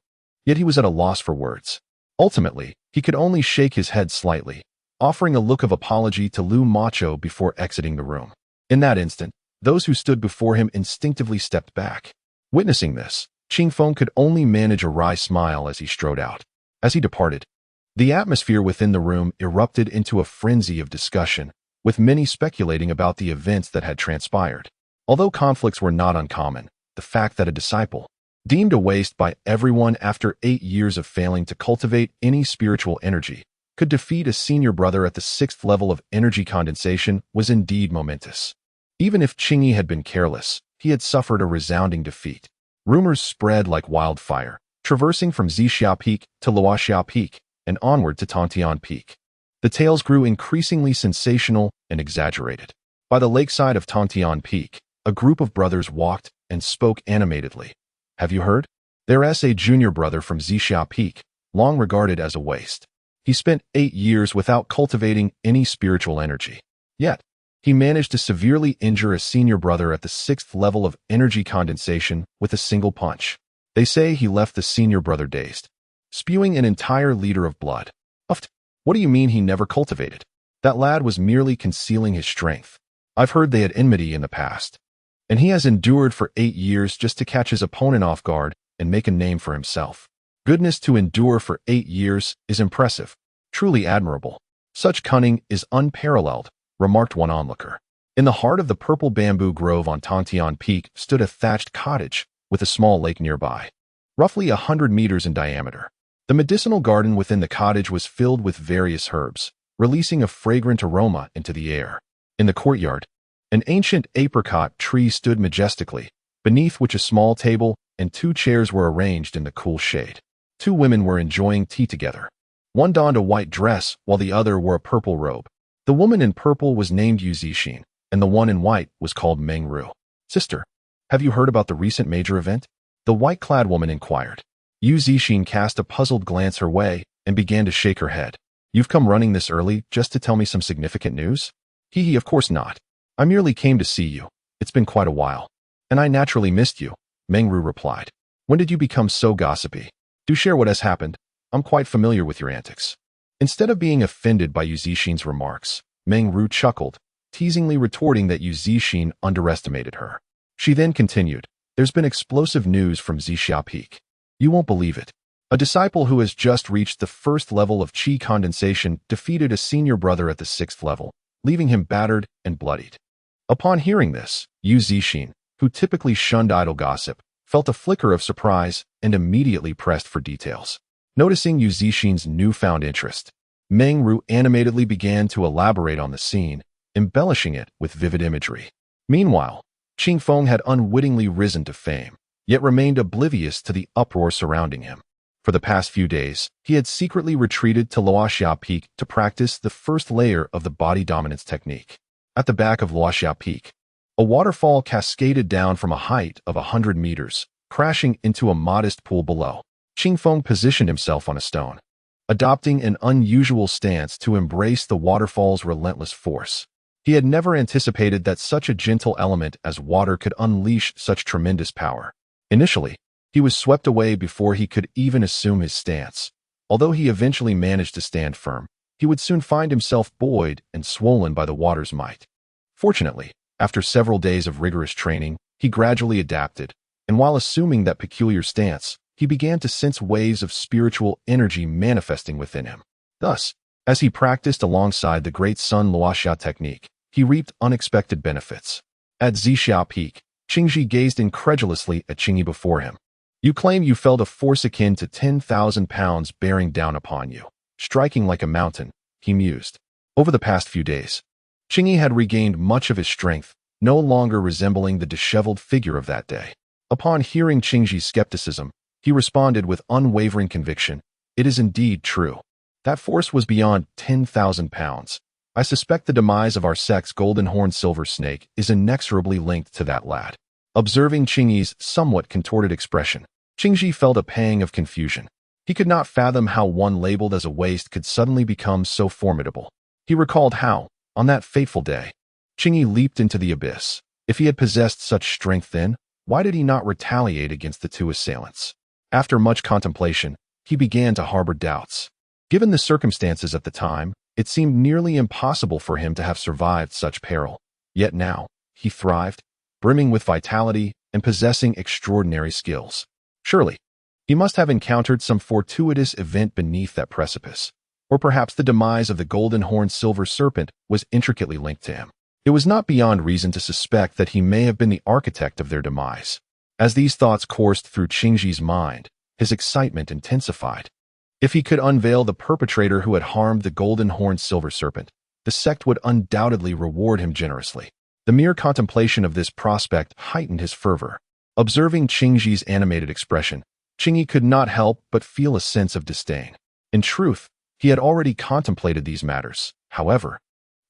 Yet he was at a loss for words. Ultimately, he could only shake his head slightly, offering a look of apology to Lu Macho before exiting the room. In that instant, those who stood before him instinctively stepped back. Witnessing this, Qing Feng could only manage a wry smile as he strode out. As he departed, the atmosphere within the room erupted into a frenzy of discussion, with many speculating about the events that had transpired. Although conflicts were not uncommon, the fact that a disciple, deemed a waste by everyone after 8 years of failing to cultivate any spiritual energy, could defeat a senior brother at the 6th level of energy condensation was indeed momentous. Even if Qingyi had been careless, he had suffered a resounding defeat. Rumors spread like wildfire, traversing from Zixia Peak to Luoxia Peak and onward to Tontian Peak. The tales grew increasingly sensational and exaggerated. By the lakeside of Tontian Peak, a group of brothers walked and spoke animatedly. Have you heard? There's a junior brother from Zixia Peak, long regarded as a waste. He spent 8 years without cultivating any spiritual energy. Yet, he managed to severely injure a senior brother at the 6th level of energy condensation with a single punch. They say he left the senior brother dazed, spewing an entire liter of blood. What do you mean he never cultivated? That lad was merely concealing his strength. I've heard they had enmity in the past, and he has endured for 8 years just to catch his opponent off guard and make a name for himself. Goodness to endure for 8 years is impressive, truly admirable. Such cunning is unparalleled, remarked one onlooker. In the heart of the purple bamboo grove on Tontian Peak stood a thatched cottage with a small lake nearby, roughly 100 meters in diameter. The medicinal garden within the cottage was filled with various herbs, releasing a fragrant aroma into the air. In the courtyard, an ancient apricot tree stood majestically, beneath which a small table and 2 chairs were arranged in the cool shade. 2 women were enjoying tea together. One donned a white dress while the other wore a purple robe. The woman in purple was named Yu Zixin, and the one in white was called Meng Ru. Sister, have you heard about the recent major event? The white-clad woman inquired. Yu Zixin cast a puzzled glance her way and began to shake her head. You've come running this early just to tell me some significant news? Hee, of course not. I merely came to see you. It's been quite a while. And I naturally missed you, Meng Ru replied. When did you become so gossipy? Do share what has happened. I'm quite familiar with your antics. Instead of being offended by Yu Zixin's remarks, Meng Ru chuckled, teasingly retorting that Yu Zixin underestimated her. She then continued, There's been explosive news from Zixia Peak. You won't believe it. A disciple who has just reached the 1st level of qi condensation defeated a senior brother at the 6th level, leaving him battered and bloodied. Upon hearing this, Yu Zixin, who typically shunned idle gossip, felt a flicker of surprise and immediately pressed for details. Noticing Yu Zixin's newfound interest, Meng Ru animatedly began to elaborate on the scene, embellishing it with vivid imagery. Meanwhile, Qing Feng had unwittingly risen to fame, yet remained oblivious to the uproar surrounding him. For the past few days, he had secretly retreated to Luoxia Peak to practice the 1st layer of the body dominance technique. At the back of Luoxia Peak, a waterfall cascaded down from a height of 100 meters, crashing into a modest pool below. Qing Feng positioned himself on a stone, adopting an unusual stance to embrace the waterfall's relentless force. He had never anticipated that such a gentle element as water could unleash such tremendous power. Initially, he was swept away before he could even assume his stance. Although he eventually managed to stand firm, he would soon find himself buoyed and swollen by the water's might. Fortunately, after several days of rigorous training, he gradually adapted, and while assuming that peculiar stance, he began to sense waves of spiritual energy manifesting within him. Thus, as he practiced alongside the Great Sun Luoxia technique, he reaped unexpected benefits. At Zixia Peak, Qingji gazed incredulously at Qingyi before him. You claim you felt a force akin to 10,000 pounds bearing down upon you, striking like a mountain, he mused. Over the past few days, Qingyi had regained much of his strength, no longer resembling the disheveled figure of that day. Upon hearing Qingji's skepticism, he responded with unwavering conviction, It is indeed true. That force was beyond 10,000 pounds. I suspect the demise of our sect's golden horned silver snake is inexorably linked to that lad. Observing Qingyi's somewhat contorted expression, Qingji felt a pang of confusion. He could not fathom how one labeled as a waste could suddenly become so formidable. He recalled how, on that fateful day, Qingyi leaped into the abyss. If he had possessed such strength then, why did he not retaliate against the 2 assailants? After much contemplation, he began to harbor doubts. Given the circumstances at the time, it seemed nearly impossible for him to have survived such peril. Yet now, he thrived, brimming with vitality and possessing extraordinary skills. Surely, he must have encountered some fortuitous event beneath that precipice, or perhaps the demise of the golden-horned silver serpent was intricately linked to him. It was not beyond reason to suspect that he may have been the architect of their demise. As these thoughts coursed through Qingji's mind, his excitement intensified. If he could unveil the perpetrator who had harmed the golden-horned silver serpent, the sect would undoubtedly reward him generously. The mere contemplation of this prospect heightened his fervor. Observing Qingji's animated expression, Qingyi could not help but feel a sense of disdain. In truth, he had already contemplated these matters. However,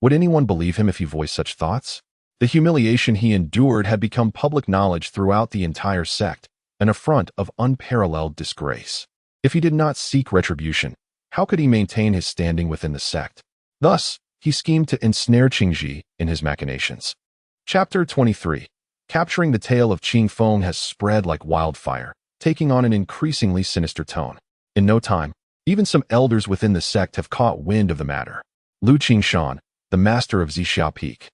would anyone believe him if he voiced such thoughts? The humiliation he endured had become public knowledge throughout the entire sect, an affront of unparalleled disgrace. If he did not seek retribution, how could he maintain his standing within the sect? Thus, he schemed to ensnare Qingji in his machinations. Chapter 23. Capturing the tale of Qing Feng has spread like wildfire, taking on an increasingly sinister tone. In no time, even some elders within the sect have caught wind of the matter. Lu Qingshan, the master of Zixia Peak,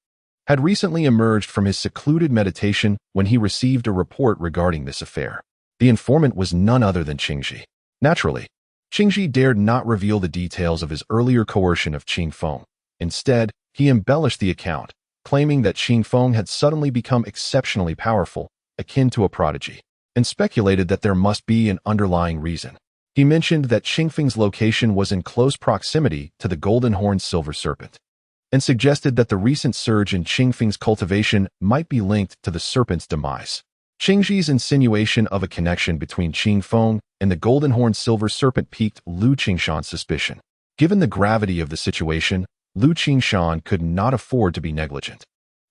had recently emerged from his secluded meditation when he received a report regarding this affair. The informant was none other than Qingji. Naturally, Qingji dared not reveal the details of his earlier coercion of Qing Feng. Instead, he embellished the account, claiming that Qing Feng had suddenly become exceptionally powerful, akin to a prodigy, and speculated that there must be an underlying reason. He mentioned that Qing Feng's location was in close proximity to the golden-horned silver serpent, and suggested that the recent surge in Qing Feng's cultivation might be linked to the serpent's demise. Qingji's insinuation of a connection between Qing Feng and the golden-horned silver serpent piqued Lu Qingshan's suspicion. Given the gravity of the situation, Lu Qingshan could not afford to be negligent.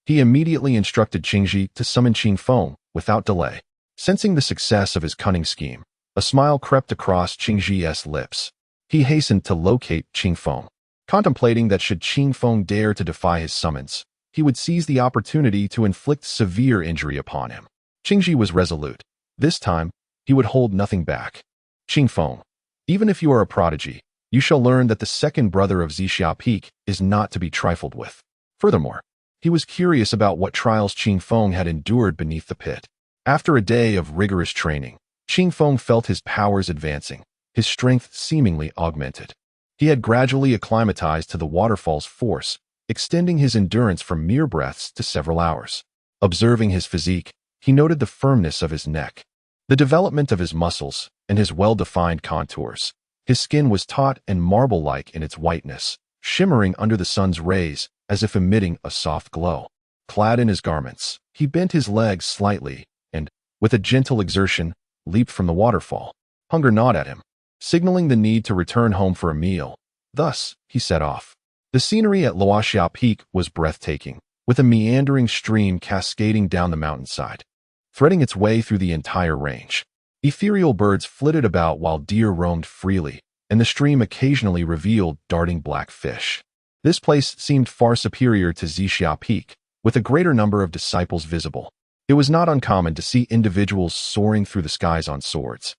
He immediately instructed Qingji to summon Qing Feng without delay. Sensing the success of his cunning scheme, a smile crept across Qingji's lips. He hastened to locate Qing Feng, contemplating that should Qing Feng dare to defy his summons, he would seize the opportunity to inflict severe injury upon him. Qingji was resolute. This time, he would hold nothing back. Qing Feng, even if you are a prodigy, you shall learn that the second brother of Zixia Peak is not to be trifled with. Furthermore, he was curious about what trials Qing Feng had endured beneath the pit. After a day of rigorous training, Qing Feng felt his powers advancing, his strength seemingly augmented. He had gradually acclimatized to the waterfall's force, extending his endurance from mere breaths to several hours. Observing his physique, he noted the firmness of his neck, the development of his muscles, and his well-defined contours. His skin was taut and marble-like in its whiteness, shimmering under the sun's rays as if emitting a soft glow. Clad in his garments, he bent his legs slightly and, with a gentle exertion, leaped from the waterfall. Hunger gnawed at him, signaling the need to return home for a meal. Thus, he set off. The scenery at Luoxia Peak was breathtaking, with a meandering stream cascading down the mountainside, threading its way through the entire range. Ethereal birds flitted about while deer roamed freely, and the stream occasionally revealed darting black fish. This place seemed far superior to Zixia Peak, with a greater number of disciples visible. It was not uncommon to see individuals soaring through the skies on swords,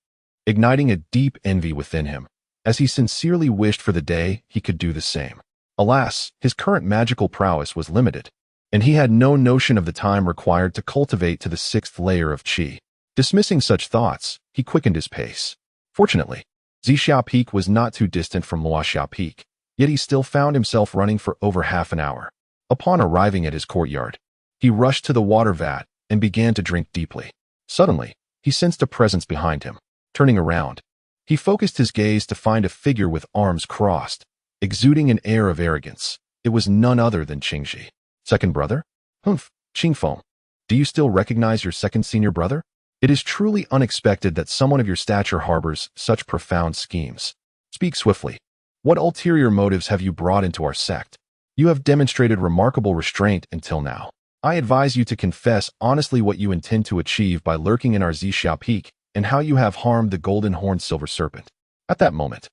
igniting a deep envy within him, as he sincerely wished for the day he could do the same. Alas, his current magical prowess was limited, and he had no notion of the time required to cultivate to the 6th layer of qi. Dismissing such thoughts, he quickened his pace. Fortunately, Zixia Peak was not too distant from Luoxia Peak, yet he still found himself running for over half an hour. Upon arriving at his courtyard, he rushed to the water vat and began to drink deeply. Suddenly, he sensed a presence behind him. Turning around, he focused his gaze to find a figure with arms crossed, exuding an air of arrogance. It was none other than Qingji. Second brother? Humph, Qing Feng. Do you still recognize your second senior brother? It is truly unexpected that someone of your stature harbors such profound schemes. Speak swiftly. What ulterior motives have you brought into our sect? You have demonstrated remarkable restraint until now. I advise you to confess honestly what you intend to achieve by lurking in our Zixia Peak and how you have harmed the golden-horned silver serpent. At that moment,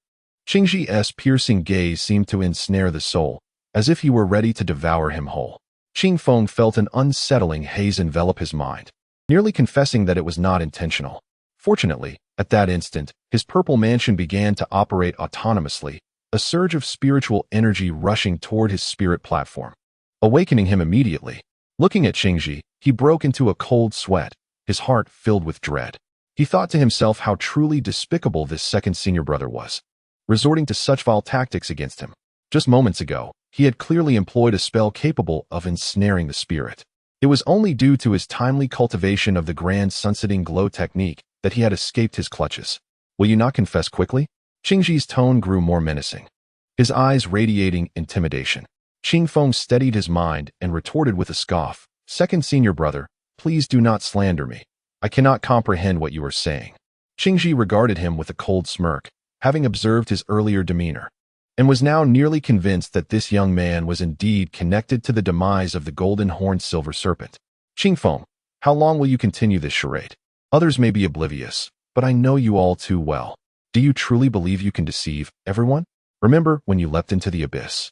Qingji's piercing gaze seemed to ensnare the soul, as if he were ready to devour him whole. Qing Feng felt an unsettling haze envelop his mind, nearly confessing that it was not intentional. Fortunately, at that instant, his purple mansion began to operate autonomously, a surge of spiritual energy rushing toward his spirit platform, awakening him immediately. Looking at Qingji, he broke into a cold sweat, his heart filled with dread. He thought to himself how truly despicable this second senior brother was, resorting to such vile tactics against him. Just moments ago, he had clearly employed a spell capable of ensnaring the spirit. It was only due to his timely cultivation of the grand sunsetting glow technique that he had escaped his clutches. Will you not confess quickly? Qingji's tone grew more menacing, his eyes radiating intimidation. Qing Feng steadied his mind and retorted with a scoff. Second senior brother, please do not slander me. I cannot comprehend what you are saying. Qingji regarded him with a cold smirk, having observed his earlier demeanor, and was now nearly convinced that this young man was indeed connected to the demise of the golden-horned silver serpent. Qing Feng, how long will you continue this charade? Others may be oblivious, but I know you all too well. Do you truly believe you can deceive everyone? Remember when you leapt into the abyss?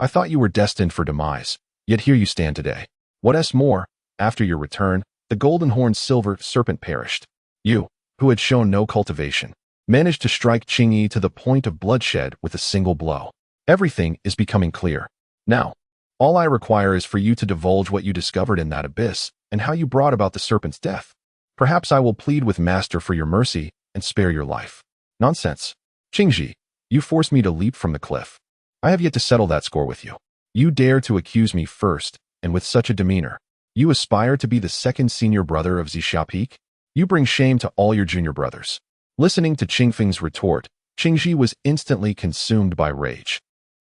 I thought you were destined for demise, yet here you stand today. What's more, after your return, the golden-horned silver serpent perished. You, who had shown no cultivation, managed to strike Qingyi to the point of bloodshed with a single blow. Everything is becoming clear. Now, all I require is for you to divulge what you discovered in that abyss and how you brought about the serpent's death. Perhaps I will plead with Master for your mercy and spare your life. Nonsense. Qingji, you forced me to leap from the cliff. I have yet to settle that score with you. You dare to accuse me first, and with such a demeanor. You aspire to be the second senior brother of Zixia Peak? You bring shame to all your junior brothers. Listening to Qingfeng's retort, Qingji was instantly consumed by rage.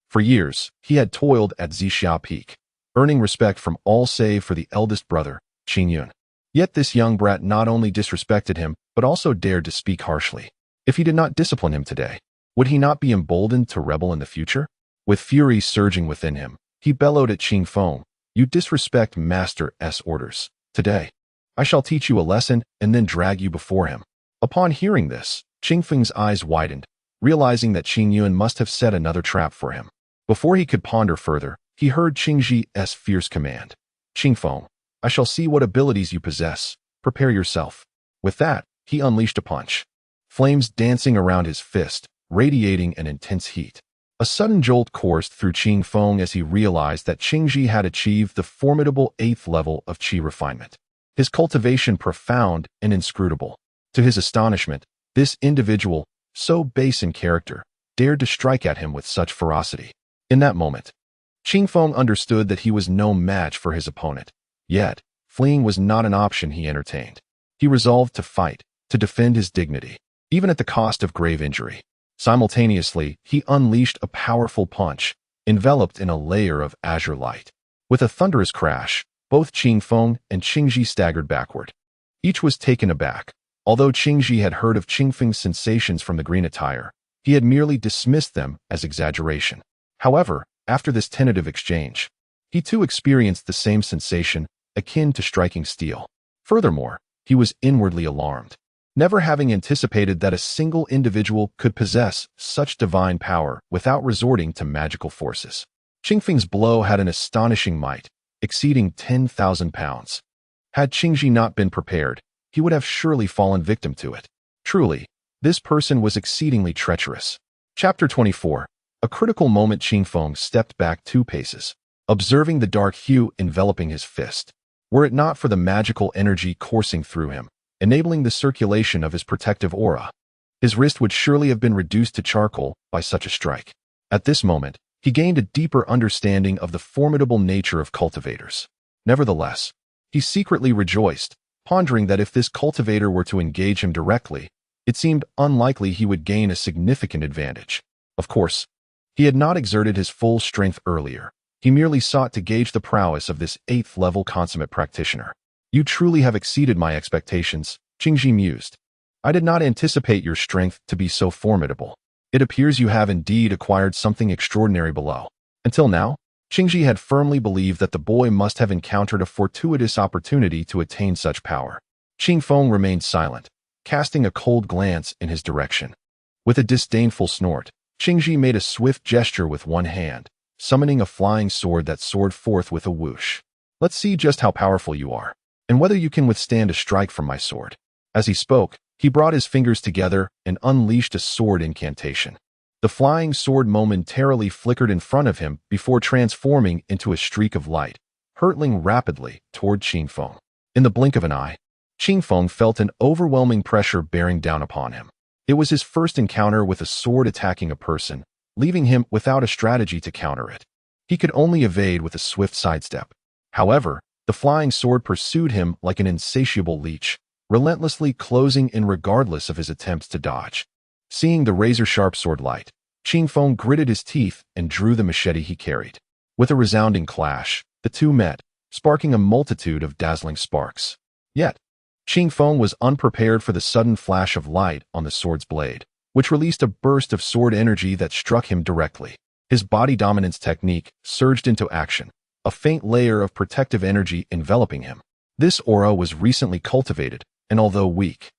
For years, he had toiled at Zixia Peak, earning respect from all save for the eldest brother, Qingyun. Yet this young brat not only disrespected him, but also dared to speak harshly. If he did not discipline him today, would he not be emboldened to rebel in the future? With fury surging within him, he bellowed at Qingfeng, "You disrespect Master S orders. Today, I shall teach you a lesson and then drag you before him." Upon hearing this, Qingfeng's eyes widened, realizing that Qingyun must have set another trap for him. Before he could ponder further, he heard Qingji's fierce command. "Qingfeng, I shall see what abilities you possess. Prepare yourself." With that, he unleashed a punch. Flames dancing around his fist, radiating an intense heat. A sudden jolt coursed through Qingfeng as he realized that Qingji had achieved the formidable 8th level of qi refinement. His cultivation profound and inscrutable. To his astonishment, this individual, so base in character, dared to strike at him with such ferocity. In that moment, Qingfeng understood that he was no match for his opponent. Yet, fleeing was not an option he entertained. He resolved to fight, to defend his dignity, even at the cost of grave injury. Simultaneously, he unleashed a powerful punch, enveloped in a layer of azure light. With a thunderous crash, both Qingfeng and Qingji staggered backward. Each was taken aback. Although Qingji had heard of Qingfeng's sensations from the green attire, he had merely dismissed them as exaggeration. However, after this tentative exchange, he too experienced the same sensation, akin to striking steel. Furthermore, he was inwardly alarmed, never having anticipated that a single individual could possess such divine power without resorting to magical forces. Qingfeng's blow had an astonishing might, exceeding 10,000 pounds. Had Qingji not been prepared, he would have surely fallen victim to it. Truly, this person was exceedingly treacherous. Chapter 24. A critical moment. Qingfeng stepped back 2 paces, observing the dark hue enveloping his fist. Were it not for the magical energy coursing through him, enabling the circulation of his protective aura, his wrist would surely have been reduced to charcoal by such a strike. At this moment, he gained a deeper understanding of the formidable nature of cultivators. Nevertheless, he secretly rejoiced, pondering that if this cultivator were to engage him directly, it seemed unlikely he would gain a significant advantage. Of course, he had not exerted his full strength earlier. He merely sought to gauge the prowess of this 8th-level consummate practitioner. "You truly have exceeded my expectations," Qingji mused. "I did not anticipate your strength to be so formidable. It appears you have indeed acquired something extraordinary below." Until now, Qingji had firmly believed that the boy must have encountered a fortuitous opportunity to attain such power. Qingfeng remained silent, casting a cold glance in his direction. With a disdainful snort, Qingji made a swift gesture with one hand, summoning a flying sword that soared forth with a whoosh. "Let's see just how powerful you are, and whether you can withstand a strike from my sword." As he spoke, he brought his fingers together and unleashed a sword incantation. The flying sword momentarily flickered in front of him before transforming into a streak of light, hurtling rapidly toward Qingfeng. In the blink of an eye, Qingfeng felt an overwhelming pressure bearing down upon him. It was his first encounter with a sword attacking a person, leaving him without a strategy to counter it. He could only evade with a swift sidestep. However, the flying sword pursued him like an insatiable leech, relentlessly closing in regardless of his attempts to dodge. Seeing the razor-sharp sword light, Qingfeng gritted his teeth and drew the machete he carried. With a resounding clash, the two met, sparking a multitude of dazzling sparks. Yet, Qingfeng was unprepared for the sudden flash of light on the sword's blade, which released a burst of sword energy that struck him directly. His body dominance technique surged into action, a faint layer of protective energy enveloping him. This aura was recently cultivated, and although weak,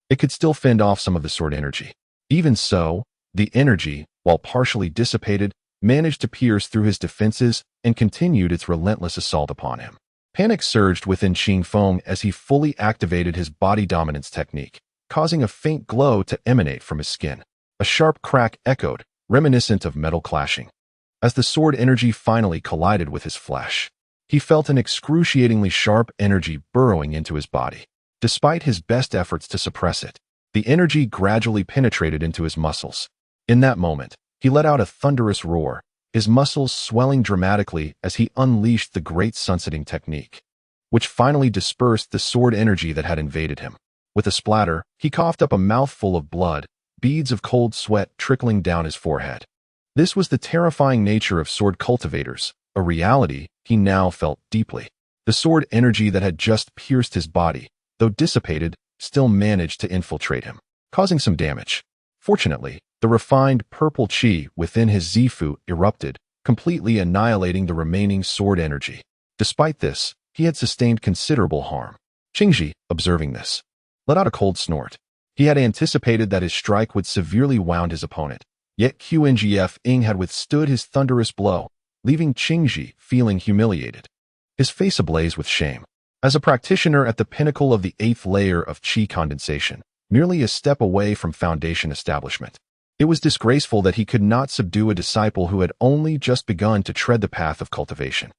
it could still fend off some of the sword energy. Even so, the energy, while partially dissipated, managed to pierce through his defenses and continued its relentless assault upon him. Panic surged within Qingfeng as he fully activated his body dominance technique, causing a faint glow to emanate from his skin. A sharp crack echoed, reminiscent of metal clashing. As the sword energy finally collided with his flesh, he felt an excruciatingly sharp energy burrowing into his body. Despite his best efforts to suppress it, The energy gradually penetrated into his muscles. In that moment, he let out a thunderous roar, his muscles swelling dramatically as he unleashed the great sunsetting technique, which finally dispersed the sword energy that had invaded him. With a splatter, he coughed up a mouthful of blood, beads of cold sweat trickling down his forehead. This was the terrifying nature of sword cultivators, a reality he now felt deeply. The sword energy that had just pierced his body, though dissipated, still managed to infiltrate him, causing some damage. Fortunately, the refined purple chi within his Zifu erupted, completely annihilating the remaining sword energy. Despite this, he had sustained considerable harm. Qingji, observing this, let out a cold snort. He had anticipated that his strike would severely wound his opponent, yet Qingf Ing had withstood his thunderous blow, leaving Qingji feeling humiliated, his face ablaze with shame. As a practitioner at the pinnacle of the 8th layer of qi condensation, merely a step away from foundation establishment, it was disgraceful that he could not subdue a disciple who had only just begun to tread the path of cultivation.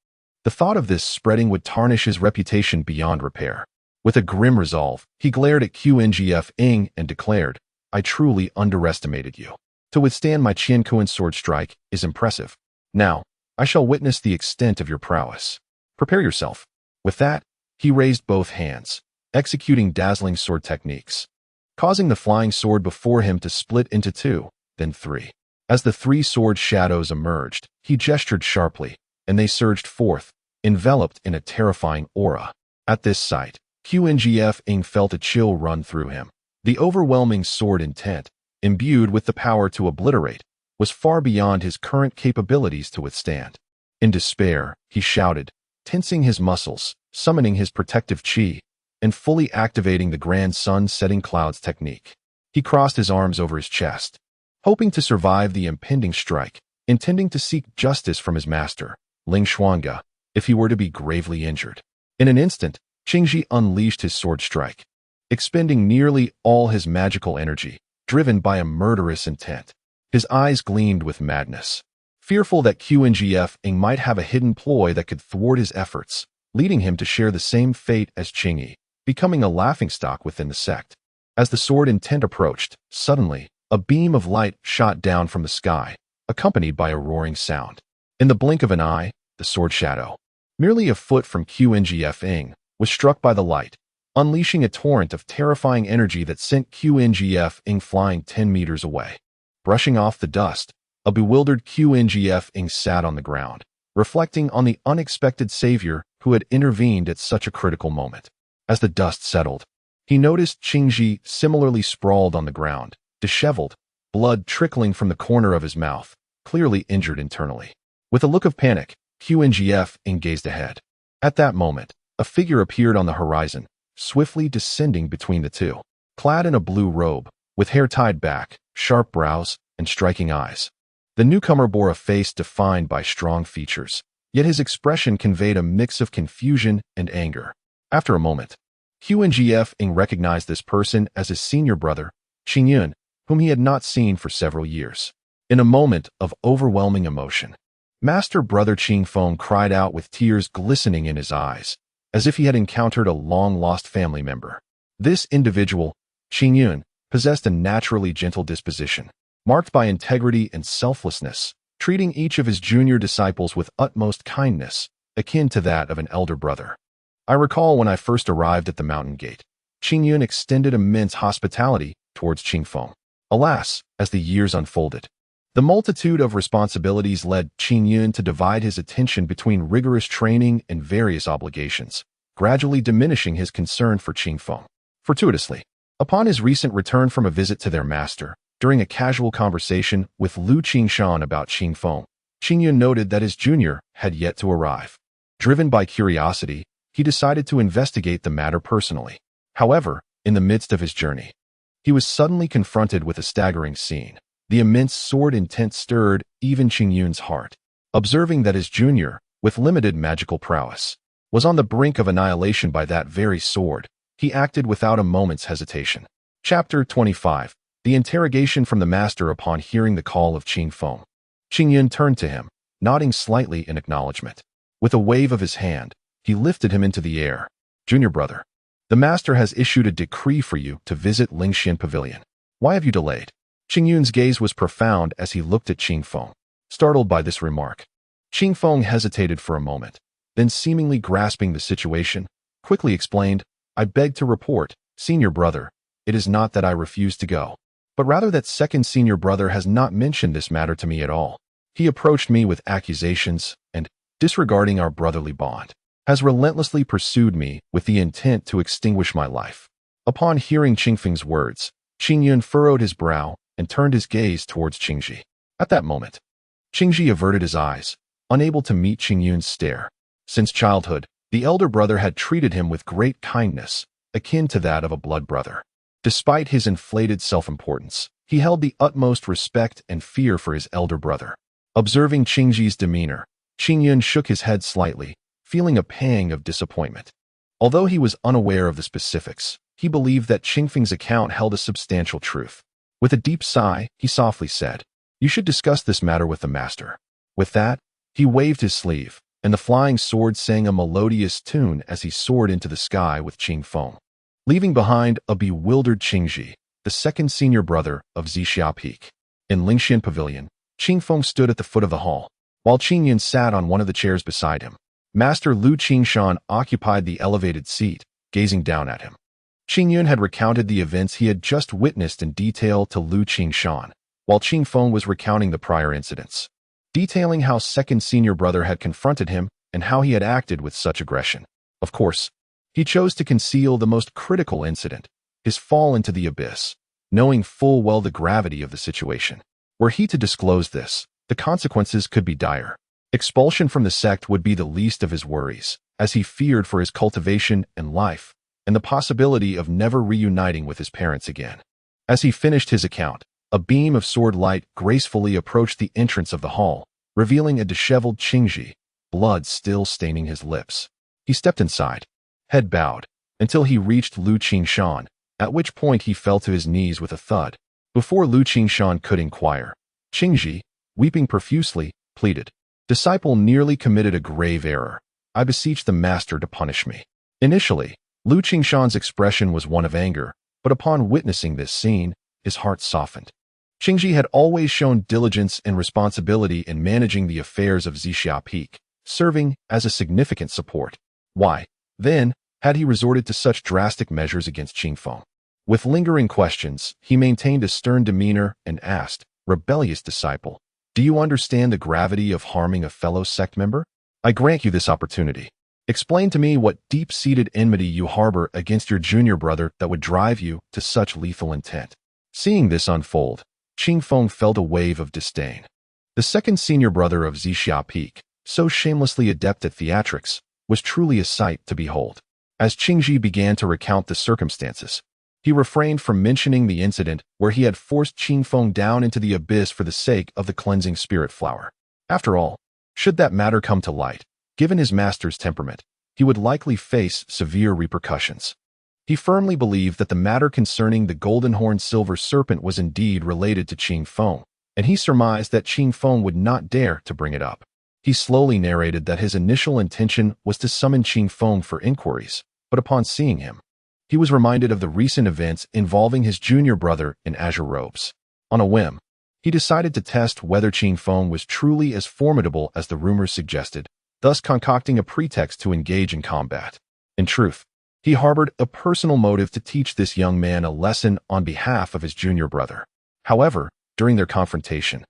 The thought of this spreading would tarnish his reputation beyond repair. With a grim resolve, he glared at Qingf Ing and declared, "I truly underestimated you. To withstand my Qiankuan sword strike is impressive. Now, I shall witness the extent of your prowess. Prepare yourself." With that, he raised both hands, executing dazzling sword techniques, causing the flying sword before him to split into 2, then 3. As the 3 sword shadows emerged, he gestured sharply, and they surged forth, enveloped in a terrifying aura. At this sight, Qingf Ing felt a chill run through him. The overwhelming sword intent, imbued with the power to obliterate, was far beyond his current capabilities to withstand. In despair, he shouted, tensing his muscles, summoning his protective chi, and fully activating the grand sun-setting clouds technique. He crossed his arms over his chest, hoping to survive the impending strike, intending to seek justice from his master, Ling Xuanga, if he were to be gravely injured. In an instant, Qingji unleashed his sword strike, expending nearly all his magical energy, driven by a murderous intent. His eyes gleamed with madness, fearful that Qingf Ing might have a hidden ploy that could thwart his efforts, leading him to share the same fate as Qingyi, becoming a laughingstock within the sect. As the sword intent approached, suddenly, a beam of light shot down from the sky, accompanied by a roaring sound. In the blink of an eye, the sword shadow, merely a foot from Qingf Ing, was struck by the light, unleashing a torrent of terrifying energy that sent Qingf Ing flying 10 meters away. Brushing off the dust, a bewildered Qingf Ing sat on the ground, reflecting on the unexpected savior who had intervened at such a critical moment. As the dust settled, he noticed Qingji similarly sprawled on the ground, disheveled, blood trickling from the corner of his mouth, clearly injured internally. With a look of panic, Qingf Ing gazed ahead. At that moment, a figure appeared on the horizon, swiftly descending between the two. Clad in a blue robe, with hair tied back, sharp brows, and striking eyes, the newcomer bore a face defined by strong features, yet his expression conveyed a mix of confusion and anger. After a moment, Qingf Ing recognized this person as his senior brother, Qingyun, whom he had not seen for several years. In a moment of overwhelming emotion, Master Brother Qingfeng cried out with tears glistening in his eyes, as if he had encountered a long-lost family member. This individual, Qingyun, possessed a naturally gentle disposition, marked by integrity and selflessness, treating each of his junior disciples with utmost kindness, akin to that of an elder brother. I recall when I first arrived at the mountain gate, Qingyun extended immense hospitality towards Qingfeng. Alas, as the years unfolded, the multitude of responsibilities led Qingyun to divide his attention between rigorous training and various obligations, gradually diminishing his concern for Qingfeng. Fortuitously, upon his recent return from a visit to their master, during a casual conversation with Lu Qingshan about Qingfeng, Qingyun noted that his junior had yet to arrive. Driven by curiosity, he decided to investigate the matter personally. However, in the midst of his journey, he was suddenly confronted with a staggering scene. The immense sword intent stirred even Qingyun's heart. Observing that his junior, with limited magical prowess, was on the brink of annihilation by that very sword, he acted without a moment's hesitation. Chapter 25. The interrogation from the master upon hearing the call of Qingfeng. Qingyun turned to him, nodding slightly in acknowledgement. With a wave of his hand, he lifted him into the air. Junior brother, The master has issued a decree for you to visit Lingxian Pavilion. Why have you delayed? Qing Yun's gaze was profound as he looked at Qing Feng, startled by this remark. Qing Feng hesitated for a moment, then seemingly grasping the situation, quickly explained, I beg to report, senior brother, it is not that I refuse to go, but rather that second senior brother has not mentioned this matter to me at all. He approached me with accusations and, disregarding our brotherly bond, has relentlessly pursued me with the intent to extinguish my life. Upon hearing Qing Feng's words, Qing Yun furrowed his brow and turned his gaze towards Qingji. At that moment, Qingji averted his eyes, unable to meet Qing Yun's stare. Since childhood, the elder brother had treated him with great kindness, akin to that of a blood brother. Despite his inflated self-importance, he held the utmost respect and fear for his elder brother. Observing Qingji's demeanor, Qing Yun shook his head slightly, feeling a pang of disappointment. Although he was unaware of the specifics, he believed that Qing Feng's account held a substantial truth. With a deep sigh, he softly said, You should discuss this matter with the master. With that, he waved his sleeve, and the flying sword sang a melodious tune as he soared into the sky with Qing Feng, leaving behind a bewildered Qingji, the second senior brother of Zixia Peak. In Lingxian Pavilion, Qing Feng stood at the foot of the hall, while Qing Yun sat on one of the chairs beside him. Master Lu Qingshan occupied the elevated seat, gazing down at him. Qing Yun had recounted the events he had just witnessed in detail to Lu Qingshan, while Qing Feng was recounting the prior incidents, detailing how second senior brother had confronted him and how he had acted with such aggression. Of course, he chose to conceal the most critical incident, his fall into the abyss, knowing full well the gravity of the situation. Were he to disclose this, the consequences could be dire. Expulsion from the sect would be the least of his worries, as he feared for his cultivation and life, and the possibility of never reuniting with his parents again. As he finished his account, a beam of sword light gracefully approached the entrance of the hall, revealing a disheveled Qingji, blood still staining his lips. He stepped inside, head bowed, until he reached Lu Qingshan, at which point he fell to his knees with a thud. Before Lu Qingshan could inquire, Qingji, weeping profusely, pleaded, Disciple nearly committed a grave error. I beseech the master to punish me. Initially, Lu Qingshan's expression was one of anger, but upon witnessing this scene, his heart softened. Qingji had always shown diligence and responsibility in managing the affairs of Zixia Peak, serving as a significant support. Why, then, had he resorted to such drastic measures against Qing Feng? With lingering questions, he maintained a stern demeanor and asked, Rebellious disciple, do you understand the gravity of harming a fellow sect member? I grant you this opportunity. Explain to me what deep-seated enmity you harbor against your junior brother that would drive you to such lethal intent. Seeing this unfold, Qing Feng felt a wave of disdain. The second senior brother of Zixia Peak, so shamelessly adept at theatrics, was truly a sight to behold. As Qingji began to recount the circumstances, he refrained from mentioning the incident where he had forced Qing Feng down into the abyss for the sake of the cleansing spirit flower. After all, should that matter come to light, given his master's temperament, he would likely face severe repercussions. He firmly believed that the matter concerning the golden-horned silver serpent was indeed related to Qing Feng, and he surmised that Qing Feng would not dare to bring it up. He slowly narrated that his initial intention was to summon Qing Feng for inquiries, but upon seeing him, he was reminded of the recent events involving his junior brother in azure robes. On a whim, he decided to test whether Qing Feng was truly as formidable as the rumors suggested, thus concocting a pretext to engage in combat. In truth, he harbored a personal motive to teach this young man a lesson on behalf of his junior brother. However, during their confrontation,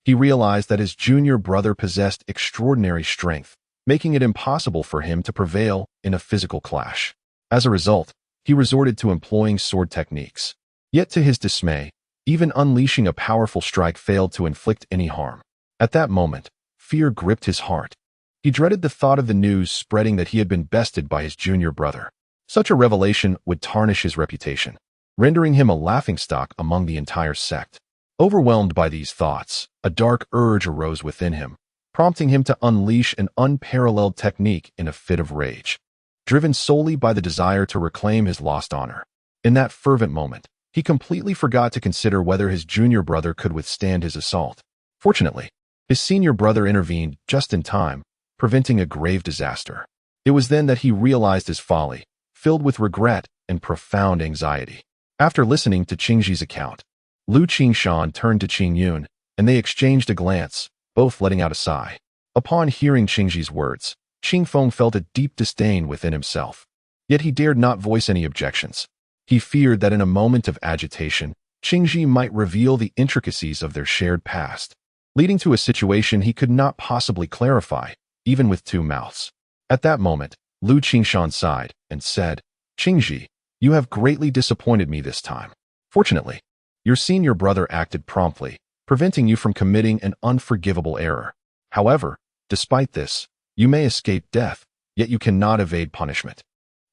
he realized that his junior brother possessed extraordinary strength, making it impossible for him to prevail in a physical clash. As a result, he resorted to employing sword techniques. Yet to his dismay, even unleashing a powerful strike failed to inflict any harm. At that moment, fear gripped his heart. He dreaded the thought of the news spreading that he had been bested by his junior brother. Such a revelation would tarnish his reputation, rendering him a laughingstock among the entire sect. Overwhelmed by these thoughts, a dark urge arose within him, prompting him to unleash an unparalleled technique in a fit of rage, driven solely by the desire to reclaim his lost honor. In that fervent moment, he completely forgot to consider whether his junior brother could withstand his assault. Fortunately, his senior brother intervened just in time, preventing a grave disaster. It was then that he realized his folly, filled with regret and profound anxiety. After listening to Qingji's account, Lu Qingshan turned to Qing Yun, and they exchanged a glance, both letting out a sigh. Upon hearing Qingji's words, Qing Feng felt a deep disdain within himself. Yet he dared not voice any objections. He feared that in a moment of agitation, Qingji might reveal the intricacies of their shared past, leading to a situation he could not possibly clarify, even with two mouths. At that moment, Lu Qingshan sighed and said, "Qingji, you have greatly disappointed me this time. Fortunately, your senior brother acted promptly, preventing you from committing an unforgivable error. However, despite this, you may escape death, yet you cannot evade punishment.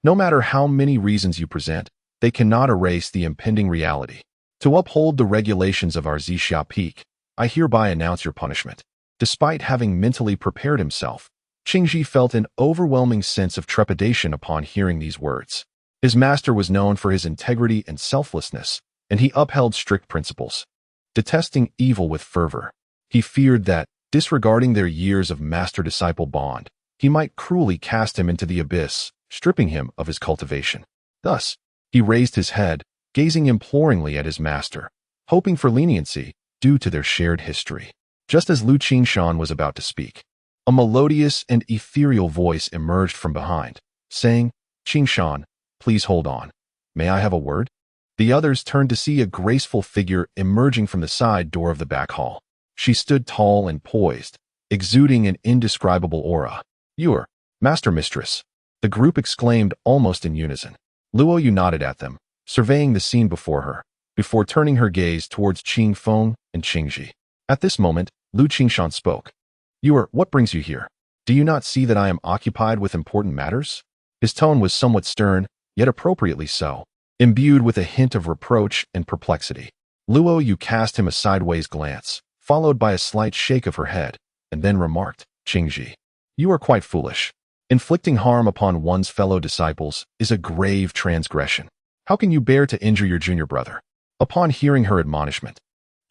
No matter how many reasons you present, they cannot erase the impending reality. To uphold the regulations of our Zixia Peak, I hereby announce your punishment." Despite having mentally prepared himself, Qingji felt an overwhelming sense of trepidation upon hearing these words. His master was known for his integrity and selflessness, and he upheld strict principles. Detesting evil with fervor, he feared that, disregarding their years of master-disciple bond, he might cruelly cast him into the abyss, stripping him of his cultivation. Thus, he raised his head, gazing imploringly at his master, hoping for leniency due to their shared history. Just as Lu Qingshan was about to speak, a melodious and ethereal voice emerged from behind, saying, "Qingshan, please hold on. May I have a word?" The others turned to see a graceful figure emerging from the side door of the back hall. She stood tall and poised, exuding an indescribable aura. "You're Master Mistress," the group exclaimed almost in unison. Luo Yu nodded at them, surveying the scene before her, before turning her gaze towards Qing Feng and Qingji. At this moment, Lu Qingshan spoke. What brings you here? Do you not see that I am occupied with important matters?" His tone was somewhat stern, yet appropriately so, imbued with a hint of reproach and perplexity. Luo Yu cast him a sideways glance, followed by a slight shake of her head, and then remarked, "Qingji, you are quite foolish. Inflicting harm upon one's fellow disciples is a grave transgression. How can you bear to injure your junior brother?" Upon hearing her admonishment,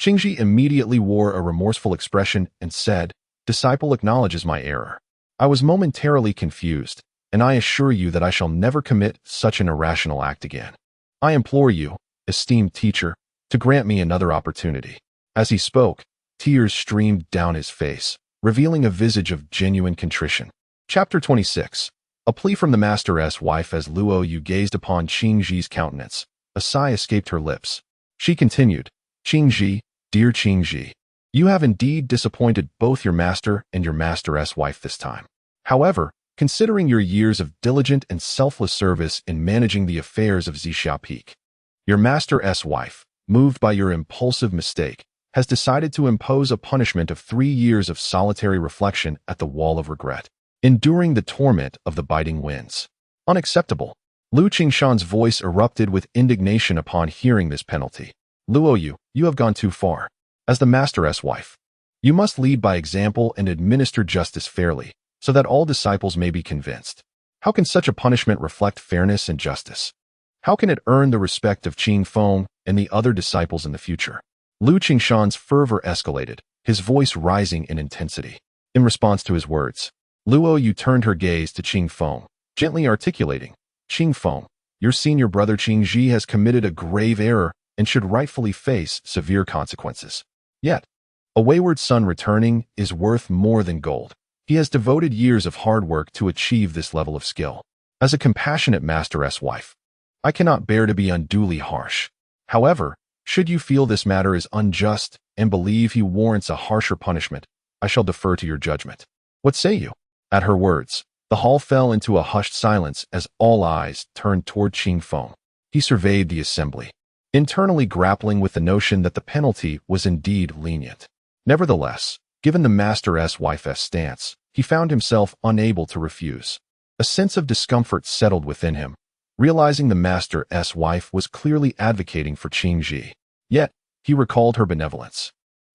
Qingji immediately wore a remorseful expression and said, "Disciple acknowledges my error. I was momentarily confused, and I assure you that I shall never commit such an irrational act again. I implore you, esteemed teacher, to grant me another opportunity." As he spoke, tears streamed down his face, revealing a visage of genuine contrition. Chapter 26. A plea from the master's wife. As Luo Yu gazed upon Qingji's countenance, a sigh escaped her lips. She continued, "Qingji, dear Qingji, you have indeed disappointed both your master and your master's wife this time. However, considering your years of diligent and selfless service in managing the affairs of Zixia Peak, your master's wife, moved by your impulsive mistake, has decided to impose a punishment of 3 years of solitary reflection at the wall of regret, enduring the torment of the biting winds. Unacceptable." Lu Qingshan's voice erupted with indignation upon hearing this penalty. "Luo Yu, you have gone too far. As the master's wife, you must lead by example and administer justice fairly, so that all disciples may be convinced. How can such a punishment reflect fairness and justice? How can it earn the respect of Qing Feng and the other disciples in the future?" Lu Qingshan's fervor escalated, his voice rising in intensity. In response to his words, Luo Yu turned her gaze to Qing Feng, gently articulating, "Qing Feng, your senior brother Qingji has committed a grave error and should rightfully face severe consequences. Yet, a wayward son returning is worth more than gold. He has devoted years of hard work to achieve this level of skill. As a compassionate master's wife, I cannot bear to be unduly harsh. However, should you feel this matter is unjust and believe he warrants a harsher punishment, I shall defer to your judgment. What say you?" At her words, the hall fell into a hushed silence as all eyes turned toward Qing Feng. He surveyed the assembly, internally grappling with the notion that the penalty was indeed lenient. Nevertheless, given the master's wife's stance, he found himself unable to refuse. A sense of discomfort settled within him, realizing the master's wife was clearly advocating for Qingji. Yet, he recalled her benevolence,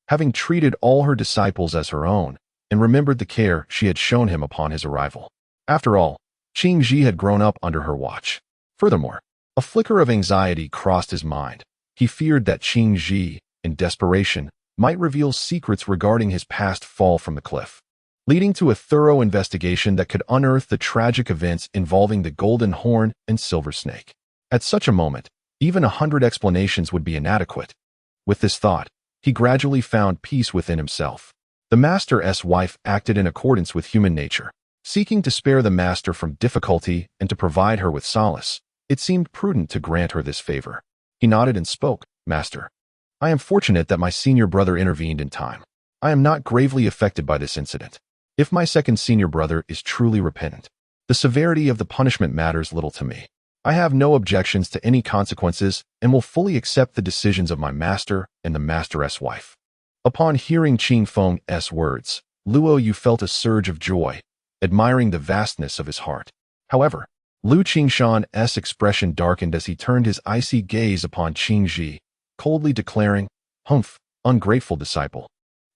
having treated all her disciples as her own, and remembered the care she had shown him upon his arrival. After all, Qingji had grown up under her watch. Furthermore, a flicker of anxiety crossed his mind. He feared that Qingji, in desperation, might reveal secrets regarding his past fall from the cliff. leading to a thorough investigation that could unearth the tragic events involving the Golden Horn and Silver Snake. At such a moment, even 100 explanations would be inadequate. With this thought, he gradually found peace within himself. The Master's wife acted in accordance with human nature, seeking to spare the Master from difficulty and to provide her with solace. It seemed prudent to grant her this favor. He nodded and spoke, "Master, I am fortunate that my senior brother intervened in time. I am not gravely affected by this incident. If my second senior brother is truly repentant, the severity of the punishment matters little to me. I have no objections to any consequences and will fully accept the decisions of my master and the Master's wife." Upon hearing Qing Feng's words, Luo Yu felt a surge of joy, admiring the vastness of his heart. However, Lu Qingshan's expression darkened as he turned his icy gaze upon Qing Ji, coldly declaring, "Humph, ungrateful disciple.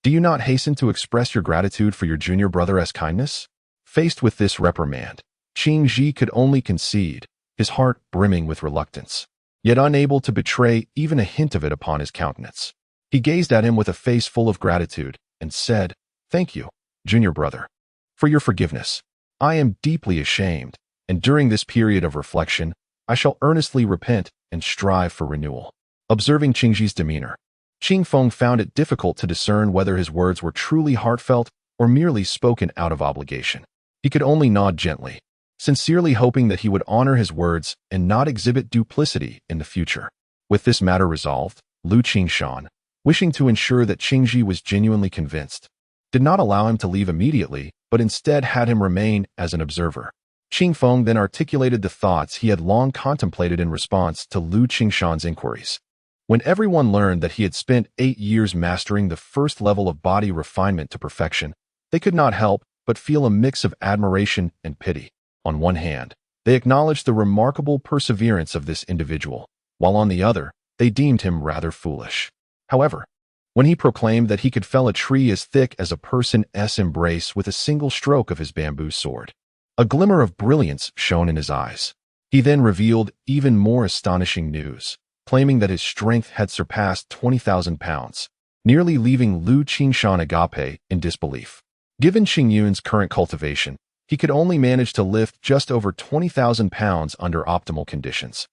Do you not hasten to express your gratitude for your junior brother's kindness?" Faced with this reprimand, Qing Ji could only concede, his heart brimming with reluctance, yet unable to betray even a hint of it upon his countenance. He gazed at him with a face full of gratitude and said, "Thank you, junior brother, for your forgiveness. I am deeply ashamed, and during this period of reflection, I shall earnestly repent and strive for renewal." Observing Qingji's demeanor, Qing Feng found it difficult to discern whether his words were truly heartfelt or merely spoken out of obligation. He could only nod gently, sincerely hoping that he would honor his words and not exhibit duplicity in the future. With this matter resolved, Lu Qingshan, wishing to ensure that Qingji was genuinely convinced, did not allow him to leave immediately, but instead had him remain as an observer. Qing Feng then articulated the thoughts he had long contemplated in response to Lu Qingshan's inquiries. When everyone learned that he had spent 8 years mastering the first level of body refinement to perfection, they could not help but feel a mix of admiration and pity. On one hand, they acknowledged the remarkable perseverance of this individual, while on the other, they deemed him rather foolish. However, when he proclaimed that he could fell a tree as thick as a person's embrace with a single stroke of his bamboo sword, a glimmer of brilliance shone in his eyes. He then revealed even more astonishing news, claiming that his strength had surpassed 20,000 pounds, nearly leaving Lu Qingshan agape in disbelief. Given Qingyun's current cultivation, he could only manage to lift just over 20,000 pounds under optimal conditions.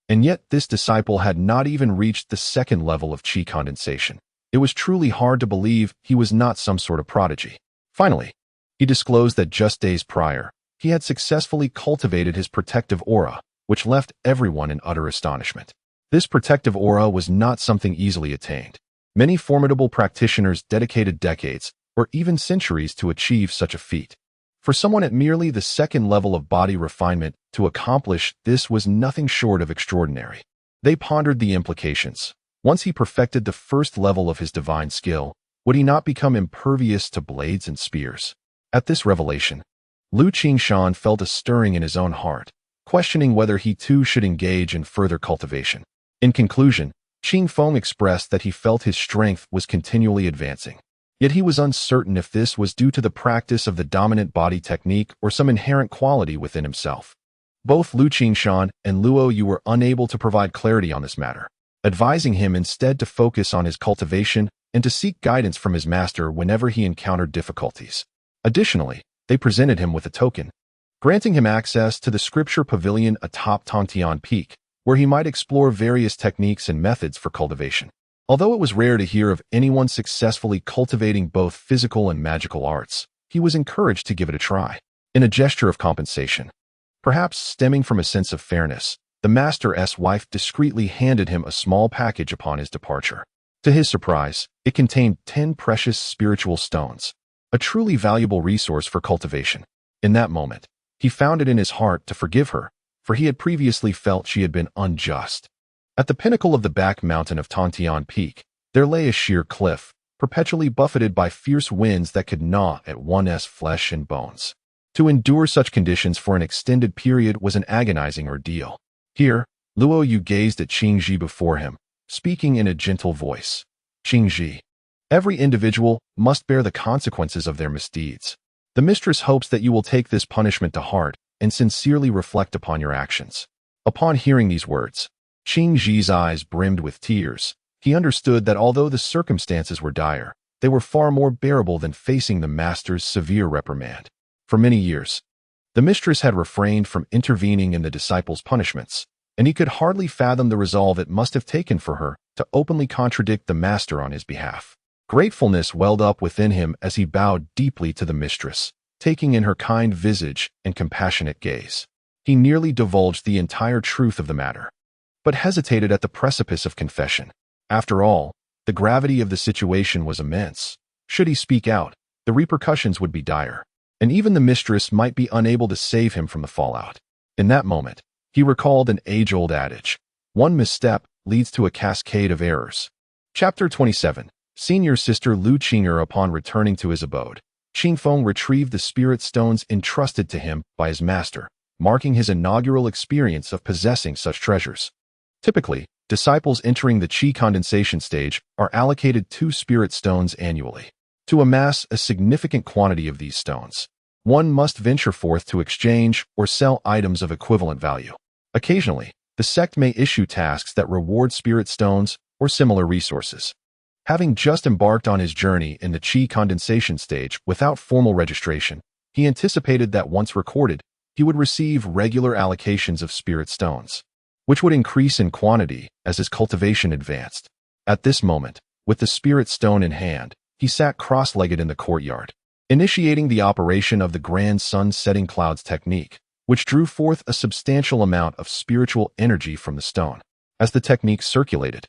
And yet this disciple had not even reached the second level of qi condensation. It was truly hard to believe he was not some sort of prodigy. Finally, he disclosed that just days prior, he had successfully cultivated his protective aura, which left everyone in utter astonishment. This protective aura was not something easily attained. Many formidable practitioners dedicated decades, or even centuries to achieve such a feat. For someone at merely the second level of body refinement to accomplish this was nothing short of extraordinary. They pondered the implications. Once he perfected the first level of his divine skill, would he not become impervious to blades and spears? At this revelation, Lu Qingshan felt a stirring in his own heart, questioning whether he too should engage in further cultivation. In conclusion, Qing Feng expressed that he felt his strength was continually advancing. Yet he was uncertain if this was due to the practice of the dominant body technique or some inherent quality within himself. Both Lu Qingshan and Luo Yu were unable to provide clarity on this matter, advising him instead to focus on his cultivation and to seek guidance from his master whenever he encountered difficulties. Additionally, they presented him with a token, granting him access to the scripture pavilion atop Tongtian Peak, where he might explore various techniques and methods for cultivation. Although it was rare to hear of anyone successfully cultivating both physical and magical arts, he was encouraged to give it a try. In a gesture of compensation, perhaps stemming from a sense of fairness, the Master's wife discreetly handed him a small package upon his departure. To his surprise, it contained 10 precious spiritual stones, a truly valuable resource for cultivation. In that moment, he found it in his heart to forgive her, for he had previously felt she had been unjust. At the pinnacle of the back mountain of Tongtian Peak, there lay a sheer cliff, perpetually buffeted by fierce winds that could gnaw at one's flesh and bones. To endure such conditions for an extended period was an agonizing ordeal. Here, Luo Yu gazed at Qingji before him, speaking in a gentle voice. "Qingji, every individual must bear the consequences of their misdeeds. The mistress hopes that you will take this punishment to heart and sincerely reflect upon your actions." Upon hearing these words, Qingji's eyes brimmed with tears. He understood that although the circumstances were dire, they were far more bearable than facing the master's severe reprimand. For many years, the mistress had refrained from intervening in the disciples' punishments, and he could hardly fathom the resolve it must have taken for her to openly contradict the master on his behalf. Gratefulness welled up within him as he bowed deeply to the mistress, taking in her kind visage and compassionate gaze. He nearly divulged the entire truth of the matter, but hesitated at the precipice of confession. After all, the gravity of the situation was immense. Should he speak out, the repercussions would be dire, and even the mistress might be unable to save him from the fallout. In that moment, he recalled an age-old adage: one misstep leads to a cascade of errors. Chapter 27. Senior Sister Lu Qing'er. Upon returning to his abode, Qingfeng retrieved the spirit stones entrusted to him by his master, marking his inaugural experience of possessing such treasures. Typically, disciples entering the qi condensation stage are allocated 2 spirit stones annually. To amass a significant quantity of these stones, one must venture forth to exchange or sell items of equivalent value. Occasionally, the sect may issue tasks that reward spirit stones or similar resources. Having just embarked on his journey in the qi condensation stage without formal registration, he anticipated that once recorded, he would receive regular allocations of spirit stones, which would increase in quantity as his cultivation advanced. At this moment, with the spirit stone in hand, he sat cross-legged in the courtyard, initiating the operation of the grand sun-setting clouds technique, which drew forth a substantial amount of spiritual energy from the stone. As the technique circulated,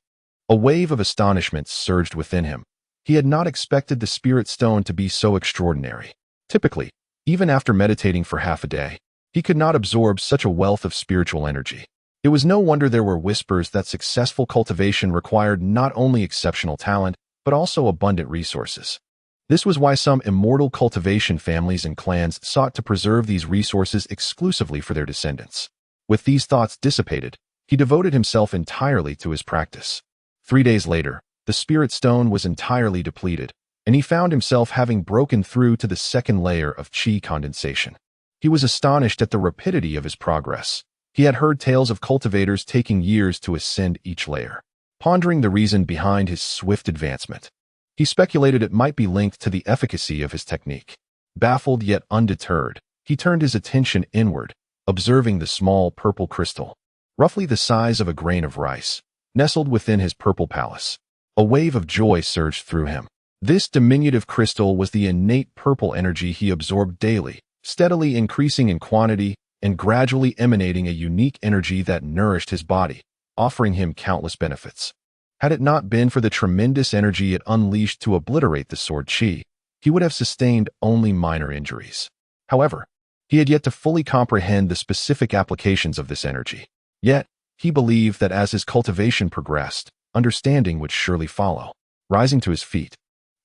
a wave of astonishment surged within him. He had not expected the spirit stone to be so extraordinary. Typically, even after meditating for half a day, he could not absorb such a wealth of spiritual energy. It was no wonder there were whispers that successful cultivation required not only exceptional talent, but also abundant resources. This was why some immortal cultivation families and clans sought to preserve these resources exclusively for their descendants. With these thoughts dissipated, he devoted himself entirely to his practice. 3 days later, the spirit stone was entirely depleted, and he found himself having broken through to the second layer of qi condensation. He was astonished at the rapidity of his progress. He had heard tales of cultivators taking years to ascend each layer. Pondering the reason behind his swift advancement, he speculated it might be linked to the efficacy of his technique. Baffled yet undeterred, he turned his attention inward, observing the small purple crystal, roughly the size of a grain of rice, nestled within his purple palace. A wave of joy surged through him. This diminutive crystal was the innate purple energy he absorbed daily, steadily increasing in quantity and gradually emanating a unique energy that nourished his body, offering him countless benefits. Had it not been for the tremendous energy it unleashed to obliterate the sword qi, he would have sustained only minor injuries. However, he had yet to fully comprehend the specific applications of this energy. Yet, he believed that as his cultivation progressed, understanding would surely follow. Rising to his feet,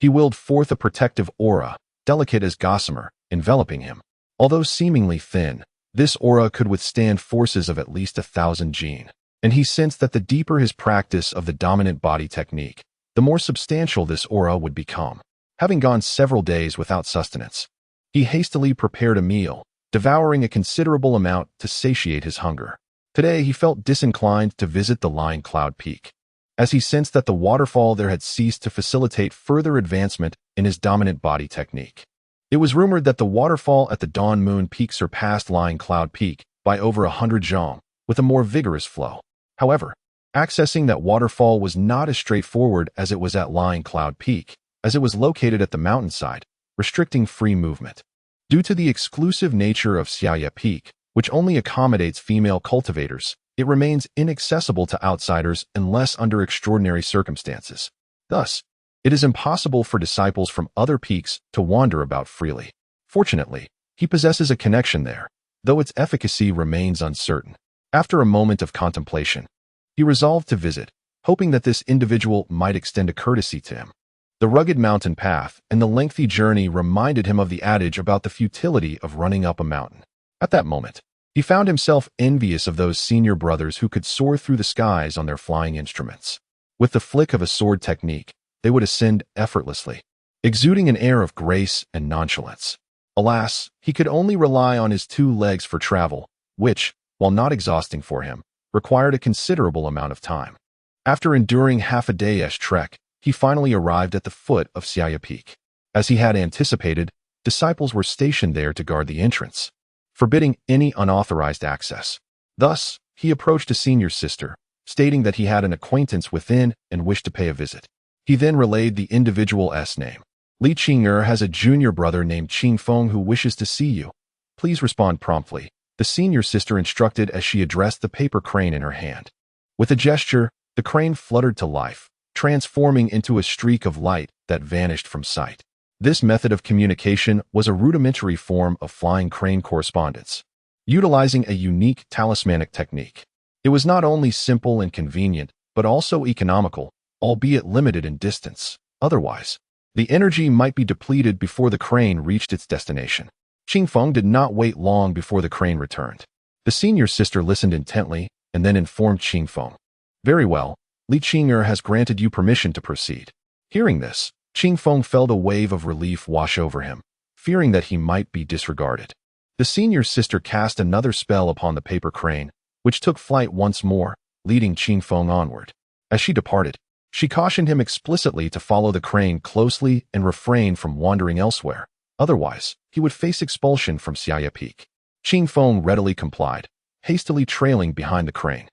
he willed forth a protective aura, delicate as gossamer, enveloping him. Although seemingly thin, this aura could withstand forces of at least 1,000 jin, and he sensed that the deeper his practice of the dominant body technique, the more substantial this aura would become. Having gone several days without sustenance, he hastily prepared a meal, devouring a considerable amount to satiate his hunger. Today he felt disinclined to visit the Lion Cloud Peak, as he sensed that the waterfall there had ceased to facilitate further advancement in his dominant body technique. It was rumored that the waterfall at the Dawn Moon Peak surpassed Lion Cloud Peak by over 100 zhong, with a more vigorous flow. However, accessing that waterfall was not as straightforward as it was at Lion Cloud Peak, as it was located at the mountainside, restricting free movement. Due to the exclusive nature of Xiaoya Peak, which only accommodates female cultivators, it remains inaccessible to outsiders unless under extraordinary circumstances. Thus, it is impossible for disciples from other peaks to wander about freely. Fortunately, he possesses a connection there, though its efficacy remains uncertain. After a moment of contemplation, he resolved to visit, hoping that this individual might extend a courtesy to him. The rugged mountain path and the lengthy journey reminded him of the adage about the futility of running up a mountain. At that moment, he found himself envious of those senior brothers who could soar through the skies on their flying instruments. With the flick of a sword technique, they would ascend effortlessly, exuding an air of grace and nonchalance. Alas, he could only rely on his 2 legs for travel, which, while not exhausting for him, required a considerable amount of time. After enduring half a day-ish trek, he finally arrived at the foot of Xiaya Peak. As he had anticipated, disciples were stationed there to guard the entrance, forbidding any unauthorized access. Thus, he approached a senior sister, stating that he had an acquaintance within and wished to pay a visit. He then relayed the individual's name. Li Qing'er has a junior brother named Qingfeng who wishes to see you. Please respond promptly, the senior sister instructed as she addressed the paper crane in her hand. With a gesture, the crane fluttered to life, transforming into a streak of light that vanished from sight. This method of communication was a rudimentary form of flying crane correspondence, utilizing a unique talismanic technique. It was not only simple and convenient, but also economical, albeit limited in distance. Otherwise, the energy might be depleted before the crane reached its destination. Qingfeng did not wait long before the crane returned. The senior sister listened intently and then informed Qingfeng. Very well, Li Qing'er has granted you permission to proceed. Hearing this, Qingfeng felt a wave of relief wash over him, fearing that he might be disregarded. The senior sister cast another spell upon the paper crane, which took flight once more, leading Qingfeng onward. As she departed, she cautioned him explicitly to follow the crane closely and refrain from wandering elsewhere. Otherwise, he would face expulsion from Xiaya Peak. Qingfeng readily complied, hastily trailing behind the crane.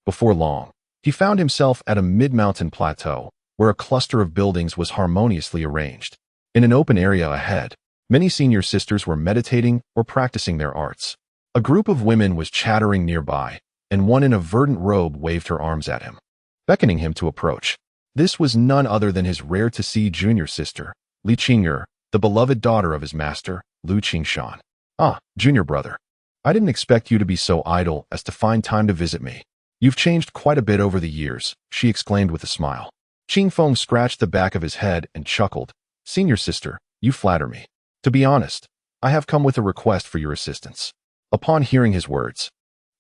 Before long, he found himself at a mid-mountain plateau, where a cluster of buildings was harmoniously arranged. In an open area ahead, many senior sisters were meditating or practicing their arts. A group of women was chattering nearby, and one in a verdant robe waved her arms at him, beckoning him to approach. This was none other than his rare-to-see junior sister, Li Qing'er, the beloved daughter of his master, Lu Qingshan. Ah, junior brother. I didn't expect you to be so idle as to find time to visit me. You've changed quite a bit over the years, she exclaimed with a smile. Qingfeng scratched the back of his head and chuckled. Senior sister, you flatter me. To be honest, I have come with a request for your assistance. Upon hearing his words,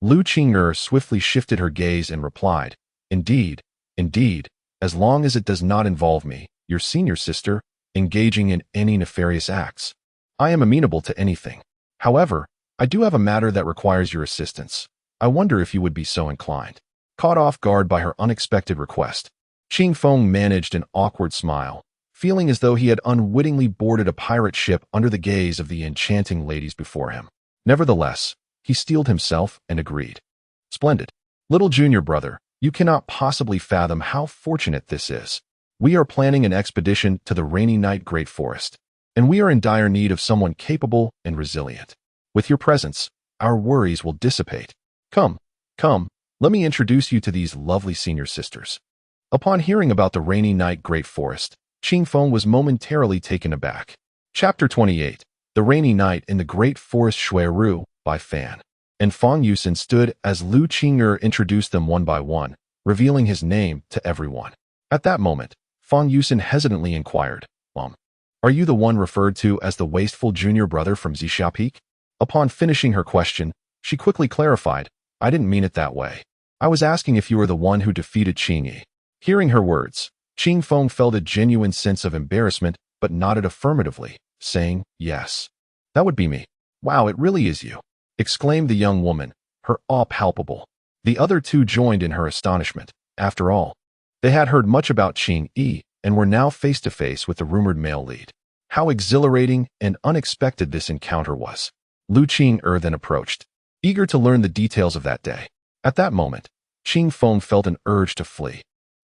Lu Qing'er swiftly shifted her gaze and replied, Indeed, as long as it does not involve me, your senior sister, engaging in any nefarious acts. I am amenable to anything. However, I do have a matter that requires your assistance. I wonder if you would be so inclined. Caught off guard by her unexpected request, Qingfeng managed an awkward smile, feeling as though he had unwittingly boarded a pirate ship under the gaze of the enchanting ladies before him. Nevertheless, he steeled himself and agreed. Splendid. Little junior brother, you cannot possibly fathom how fortunate this is. We are planning an expedition to the rainy night Great Forest, and we are in dire need of someone capable and resilient. With your presence, our worries will dissipate. Come, let me introduce you to these lovely senior sisters. Upon hearing about the rainy night Great Forest, Qingfeng was momentarily taken aback. Chapter 28. The Rainy Night in the Great Forest Shuiru by Fan. And Fang Yusen stood as Lu Qing'er introduced them one by one, revealing his name to everyone. At that moment, Fang Yusen hesitantly inquired, Are you the one referred to as the wasteful junior brother from Xixia Peak? Upon finishing her question, she quickly clarified, I didn't mean it that way. I was asking if you were the one who defeated Qingyi. Hearing her words, Qingfeng felt a genuine sense of embarrassment but nodded affirmatively, saying, Yes. That would be me. Wow, it really is you, exclaimed the young woman, her awe palpable. The other two joined in her astonishment. After all, they had heard much about Qingyi and were now face to face with the rumored male lead. How exhilarating and unexpected this encounter was. Lu Qing'er then approached, eager to learn the details of that day. At that moment, Qingfeng felt an urge to flee.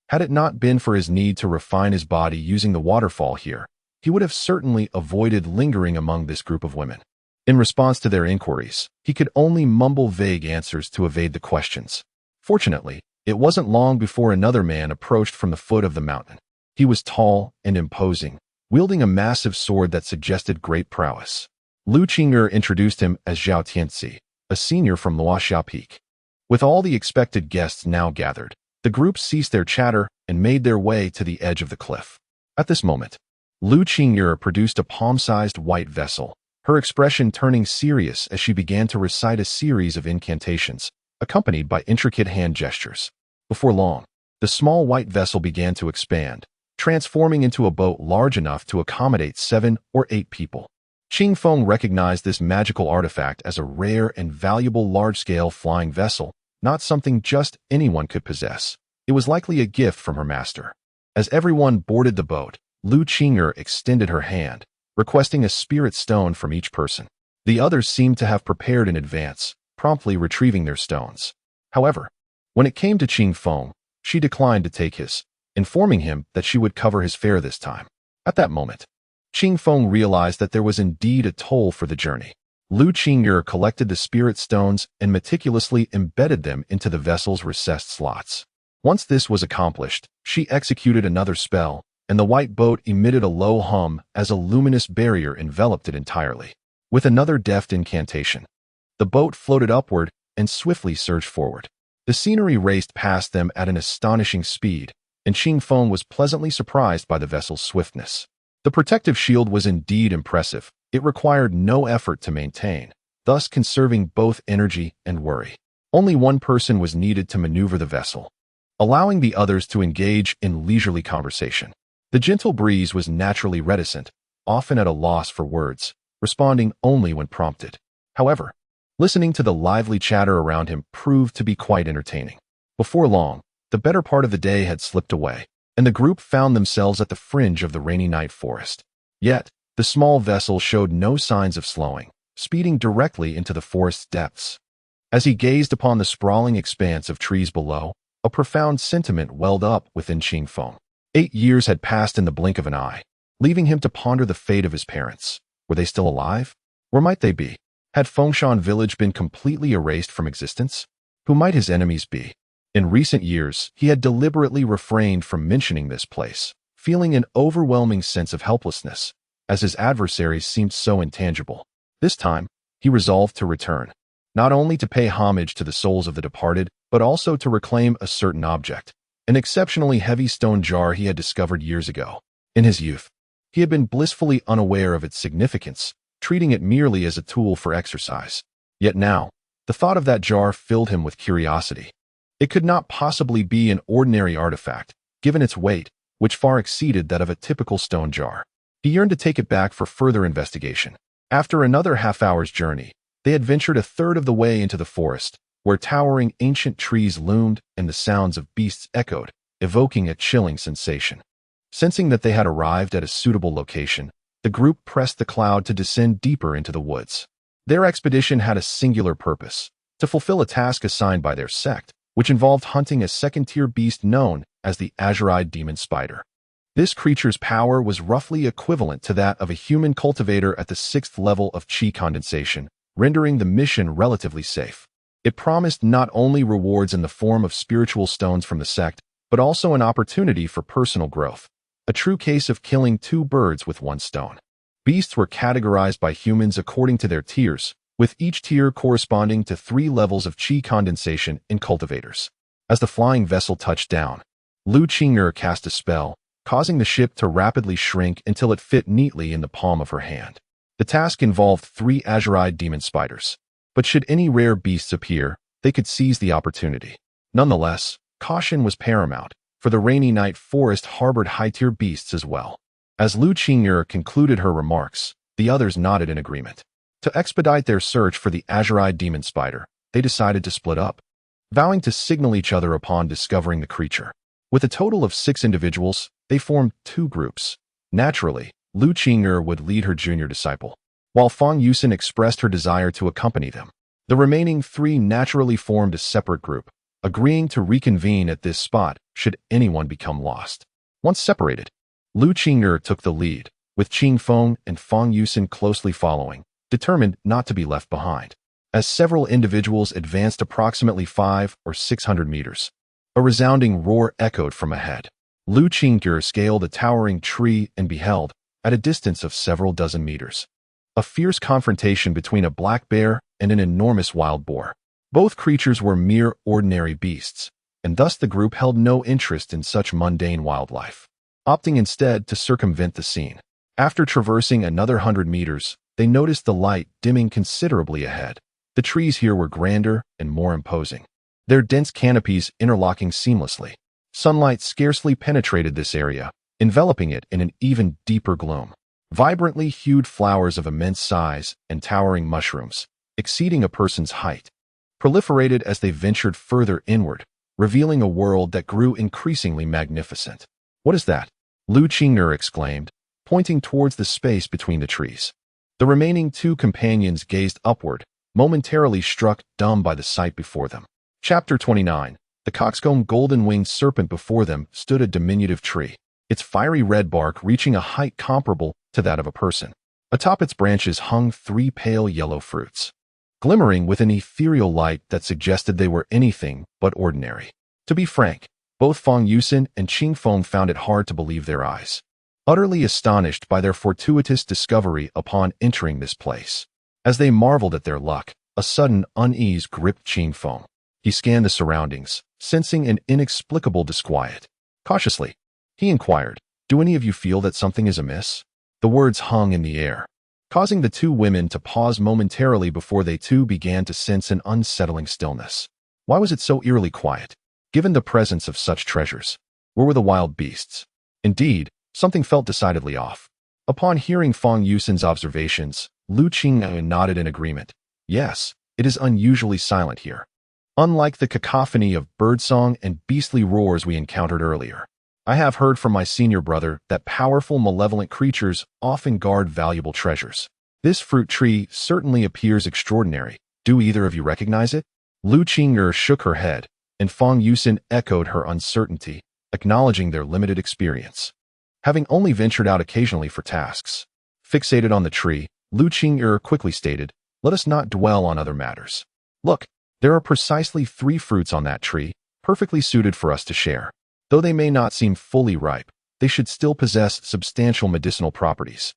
Had it not been for his need to refine his body using the waterfall here, he would have certainly avoided lingering among this group of women. In response to their inquiries, he could only mumble vague answers to evade the questions. Fortunately, it wasn't long before another man approached from the foot of the mountain. He was tall and imposing, wielding a massive sword that suggested great prowess. Lu Qing'er introduced him as Zhao Tianxi, a senior from Luoxia Peak. With all the expected guests now gathered, the group ceased their chatter and made their way to the edge of the cliff. At this moment, Lu Qing'er produced a palm-sized white vessel, her expression turning serious as she began to recite a series of incantations, accompanied by intricate hand gestures. Before long, the small white vessel began to expand, transforming into a boat large enough to accommodate 7 or 8 people. Qingfeng recognized this magical artifact as a rare and valuable large-scale flying vessel, not something just anyone could possess. It was likely a gift from her master. As everyone boarded the boat, Lu Qing'er extended her hand, requesting a spirit stone from each person. The others seemed to have prepared in advance, promptly retrieving their stones. However, when it came to Qing Feng, she declined to take his, informing him that she would cover his fare this time. At that moment, Qing Feng realized that there was indeed a toll for the journey. Lu Qing'er collected the spirit stones and meticulously embedded them into the vessel's recessed slots. Once this was accomplished, she executed another spell, and the white boat emitted a low hum as a luminous barrier enveloped it entirely. With another deft incantation, the boat floated upward and swiftly surged forward. The scenery raced past them at an astonishing speed, and Qing Feng was pleasantly surprised by the vessel's swiftness. The protective shield was indeed impressive. It required no effort to maintain, thus conserving both energy and worry. Only one person was needed to maneuver the vessel, allowing the others to engage in leisurely conversation. The gentle breeze was naturally reticent, often at a loss for words, responding only when prompted. However, listening to the lively chatter around him proved to be quite entertaining. Before long, the better part of the day had slipped away, and the group found themselves at the fringe of the rainy night forest. Yet, the small vessel showed no signs of slowing, speeding directly into the forest's depths. As he gazed upon the sprawling expanse of trees below, a profound sentiment welled up within Qing Feng. 8 years had passed in the blink of an eye, leaving him to ponder the fate of his parents. Were they still alive? Where might they be? Had Fengshan village been completely erased from existence? Who might his enemies be? In recent years, he had deliberately refrained from mentioning this place, feeling an overwhelming sense of helplessness, as his adversaries seemed so intangible. This time, he resolved to return, not only to pay homage to the souls of the departed, but also to reclaim a certain object, an exceptionally heavy stone jar he had discovered years ago. In his youth, he had been blissfully unaware of its significance, treating it merely as a tool for exercise. Yet now, the thought of that jar filled him with curiosity. It could not possibly be an ordinary artifact, given its weight, which far exceeded that of a typical stone jar. He yearned to take it back for further investigation. After another half-hour's journey, they had ventured a third of the way into the forest, where towering ancient trees loomed and the sounds of beasts echoed, evoking a chilling sensation. Sensing that they had arrived at a suitable location, the group pressed the cloud to descend deeper into the woods. Their expedition had a singular purpose: to fulfill a task assigned by their sect, which involved hunting a second-tier beast known as the azure-eyed demon spider. This creature's power was roughly equivalent to that of a human cultivator at the 6th level of chi condensation, rendering the mission relatively safe. It promised not only rewards in the form of spiritual stones from the sect, but also an opportunity for personal growth. A true case of killing 2 birds with 1 stone. Beasts were categorized by humans according to their tiers, with each tier corresponding to 3 levels of chi condensation in cultivators. As the flying vessel touched down, Lu Qing'er cast a spell, causing the ship to rapidly shrink until it fit neatly in the palm of her hand. The task involved 3 azure-eyed demon spiders, but should any rare beasts appear, they could seize the opportunity. Nonetheless, caution was paramount, for the rainy night forest harbored high-tier beasts as well. As Lu Qing'er concluded her remarks, the others nodded in agreement. To expedite their search for the azure-eyed demon spider, they decided to split up, vowing to signal each other upon discovering the creature. With a total of 6 individuals, they formed 2 groups. Naturally, Lu Qing'er would lead her junior disciple, while Fang Yusen expressed her desire to accompany them. The remaining 3 naturally formed a separate group, agreeing to reconvene at this spot should anyone become lost. Once separated, Lu Qing'er took the lead, with Qing Feng and Fang Yusen closely following, determined not to be left behind. As several individuals advanced approximately 500 or 600 meters, a resounding roar echoed from ahead. Lu Qing'er scaled a towering tree and beheld, at a distance of several dozen meters, a fierce confrontation between a black bear and an enormous wild boar. Both creatures were mere ordinary beasts, and thus the group held no interest in such mundane wildlife, opting instead to circumvent the scene. After traversing another 100 meters, they noticed the light dimming considerably ahead. The trees here were grander and more imposing, their dense canopies interlocking seamlessly. Sunlight scarcely penetrated this area, enveloping it in an even deeper gloom. Vibrantly hued flowers of immense size and towering mushrooms, exceeding a person's height, proliferated as they ventured further inward, revealing a world that grew increasingly magnificent. "What is that?" Lu Qing'er exclaimed, pointing towards the space between the trees. The remaining two companions gazed upward, momentarily struck dumb by the sight before them. Chapter 29. The coxcomb golden-winged serpent before them stood a diminutive tree, its fiery red bark reaching a height comparable to that of a person. Atop its branches hung 3 pale yellow fruits, glimmering with an ethereal light that suggested they were anything but ordinary. To be frank, both Fang Yusin and Qing Feng found it hard to believe their eyes, utterly astonished by their fortuitous discovery upon entering this place. As they marveled at their luck, a sudden unease gripped Qing Feng. He scanned the surroundings, sensing an inexplicable disquiet. Cautiously, he inquired, "Do any of you feel that something is amiss?" The words hung in the air, causing the two women to pause momentarily before they too began to sense an unsettling stillness. Why was it so eerily quiet, given the presence of such treasures? Where were the wild beasts? Indeed, something felt decidedly off. Upon hearing Fang Yusin's observations, Lu Qing'er nodded in agreement. "Yes, it is unusually silent here. Unlike the cacophony of birdsong and beastly roars we encountered earlier. I have heard from my senior brother that powerful, malevolent creatures often guard valuable treasures. This fruit tree certainly appears extraordinary. Do either of you recognize it?" Lu Qing'er shook her head, and Fang Yusin echoed her uncertainty, acknowledging their limited experience, having only ventured out occasionally for tasks. Fixated on the tree, Lu Qing'er quickly stated, "Let us not dwell on other matters. Look, there are precisely 3 fruits on that tree, perfectly suited for us to share. Though they may not seem fully ripe, they should still possess substantial medicinal properties."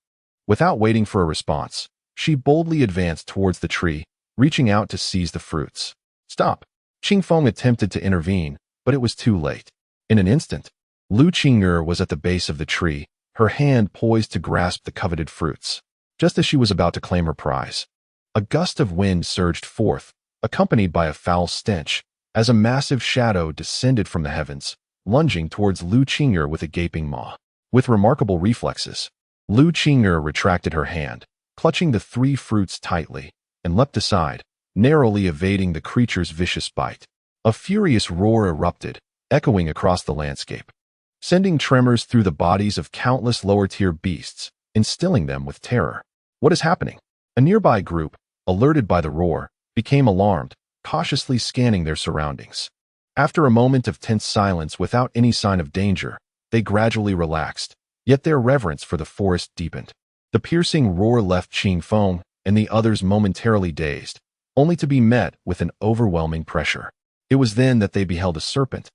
Without waiting for a response, she boldly advanced towards the tree, reaching out to seize the fruits. "Stop!" Qing Feng attempted to intervene, but it was too late. In an instant, Lu Qing'er was at the base of the tree, her hand poised to grasp the coveted fruits. Just as she was about to claim her prize, a gust of wind surged forth, accompanied by a foul stench, as a massive shadow descended from the heavens, lunging towards Lu Qing'er with a gaping maw. With remarkable reflexes, Lu Qing'er retracted her hand, clutching the 3 fruits tightly, and leapt aside, narrowly evading the creature's vicious bite. A furious roar erupted, echoing across the landscape, sending tremors through the bodies of countless lower-tier beasts, instilling them with terror. "What is happening?" A nearby group, alerted by the roar, became alarmed, cautiously scanning their surroundings. After a moment of tense silence without any sign of danger, they gradually relaxed, yet their reverence for the forest deepened. The piercing roar left Qing Feng and the others momentarily dazed, only to be met with an overwhelming pressure. It was then that they beheld a serpent,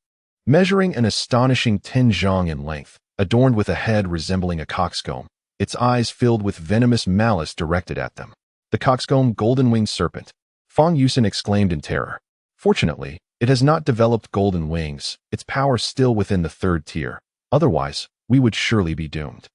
measuring an astonishing 10 zhang in length, adorned with a head resembling a coxcomb, its eyes filled with venomous malice directed at them. "The coxcomb golden-winged serpent," Fang Yusin exclaimed in terror. "Fortunately, it has not developed golden wings, its power still within the 3rd tier. Otherwise, we would surely be doomed."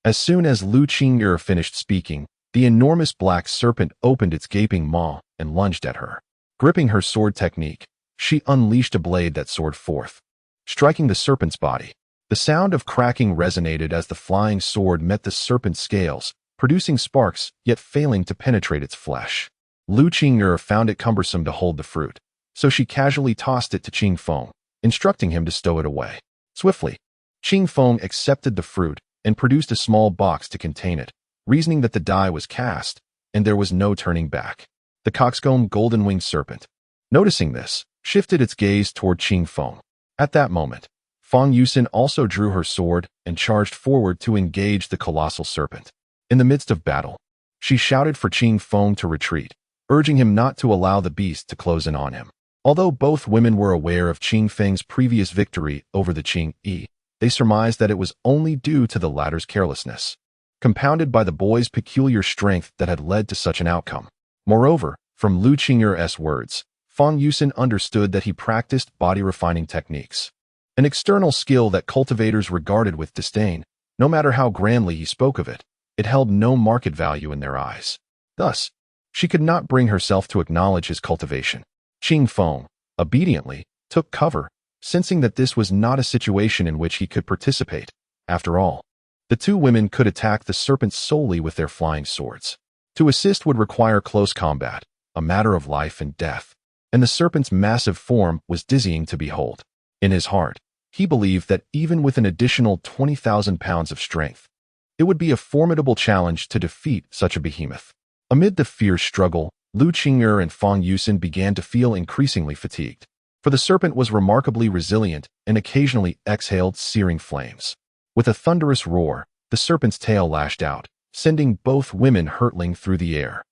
As soon as Lu Qing'er finished speaking, the enormous black serpent opened its gaping maw and lunged at her. Gripping her sword technique, she unleashed a blade that soared forth, striking the serpent's body. The sound of cracking resonated as the flying sword met the serpent's scales, producing sparks yet failing to penetrate its flesh. Lu Qing'er found it cumbersome to hold the fruit, so she casually tossed it to Qing Feng, instructing him to stow it away. Swiftly, Qing Feng accepted the fruit and produced a small box to contain it, reasoning that the die was cast, and there was no turning back. The coxcomb golden-winged serpent, noticing this, shifted its gaze toward Qing Feng. At that moment, Fang Yusin also drew her sword and charged forward to engage the colossal serpent. In the midst of battle, she shouted for Qing Feng to retreat, urging him not to allow the beast to close in on him. Although both women were aware of Qing Feng's previous victory over the Qing Yi, they surmised that it was only due to the latter's carelessness, compounded by the boy's peculiar strength that had led to such an outcome. Moreover, from Lu Qing'er's words, Fang Yusin understood that he practiced body-refining techniques, an external skill that cultivators regarded with disdain. No matter how grandly he spoke of it, it held no market value in their eyes. Thus, she could not bring herself to acknowledge his cultivation. Qing Feng, obediently, took cover, sensing that this was not a situation in which he could participate. After all, the two women could attack the serpent solely with their flying swords. To assist would require close combat, a matter of life and death, and the serpent's massive form was dizzying to behold. In his heart, He believed that even with an additional 20,000 pounds of strength, it would be a formidable challenge to defeat such a behemoth. Amid the fierce struggle, Lu Qing'er and Fang Yusin began to feel increasingly fatigued, for the serpent was remarkably resilient and occasionally exhaled searing flames. With a thunderous roar, the serpent's tail lashed out, sending both women hurtling through the air.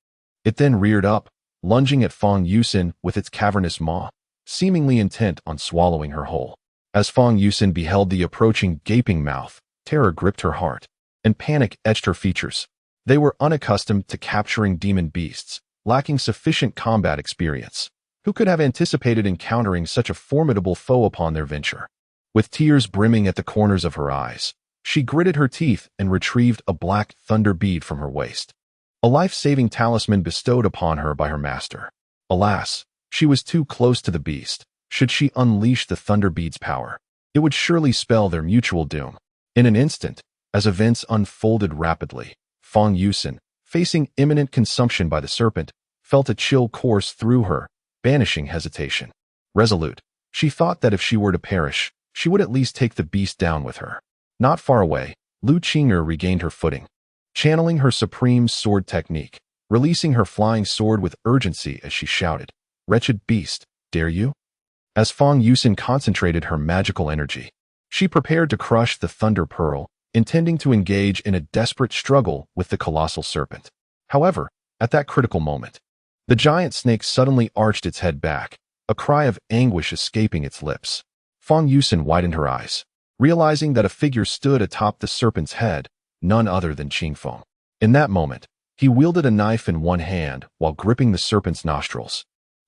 It then reared up, lunging at Fang Yusin with its cavernous maw, seemingly intent on swallowing her whole. As Fang Yusin beheld the approaching gaping mouth, terror gripped her heart, and panic etched her features. They were unaccustomed to capturing demon beasts, lacking sufficient combat experience. Who could have anticipated encountering such a formidable foe upon their venture? With tears brimming at the corners of her eyes, she gritted her teeth and retrieved a black thunder bead from her waist, a life-saving talisman bestowed upon her by her master. Alas, she was too close to the beast. Should she unleash the thunder bead's power, it would surely spell their mutual doom. In an instant, as events unfolded rapidly, Fang Yusin, facing imminent consumption by the serpent, felt a chill course through her, banishing hesitation. Resolute, she thought that if she were to perish, she would at least take the beast down with her. Not far away, Lu Qing'er regained her footing, channeling her supreme sword technique, releasing her flying sword with urgency as she shouted, "Wretched beast, dare you?" As Fang Yusin concentrated her magical energy, she prepared to crush the thunder pearl, intending to engage in a desperate struggle with the colossal serpent. However, at that critical moment, the giant snake suddenly arched its head back, a cry of anguish escaping its lips. Fang Yusin widened her eyes, realizing that a figure stood atop the serpent's head, none other than Qingfeng. In that moment, he wielded a knife in one hand while gripping the serpent's nostrils,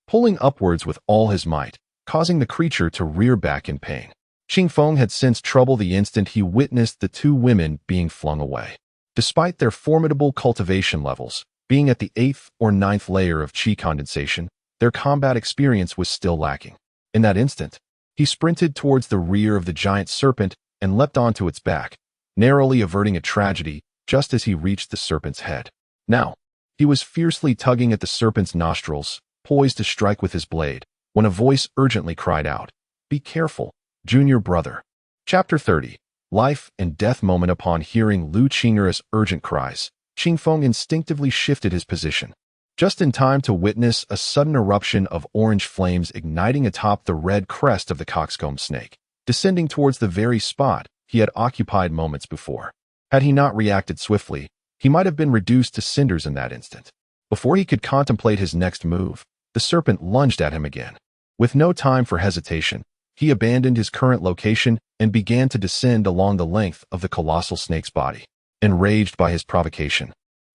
pulling upwards with all his might, causing the creature to rear back in pain. Qingfeng had sensed trouble the instant he witnessed the two women being flung away. Despite their formidable cultivation levels, being at the 8th or 9th layer of qi condensation, their combat experience was still lacking. In that instant, he sprinted towards the rear of the giant serpent and leapt onto its back, narrowly averting a tragedy just as he reached the serpent's head. Now, he was fiercely tugging at the serpent's nostrils, poised to strike with his blade, when a voice urgently cried out, "Be careful, junior brother." Chapter 30. Life and Death moment. Upon hearing Lu Qing'er's urgent cries, Qingfeng instinctively shifted his position, just in time to witness a sudden eruption of orange flames igniting atop the red crest of the coxcomb snake, descending towards the very spot he had occupied moments before. Had he not reacted swiftly, he might have been reduced to cinders in that instant. Before he could contemplate his next move, the serpent lunged at him again. With no time for hesitation, he abandoned his current location and began to descend along the length of the colossal snake's body. Enraged by his provocation,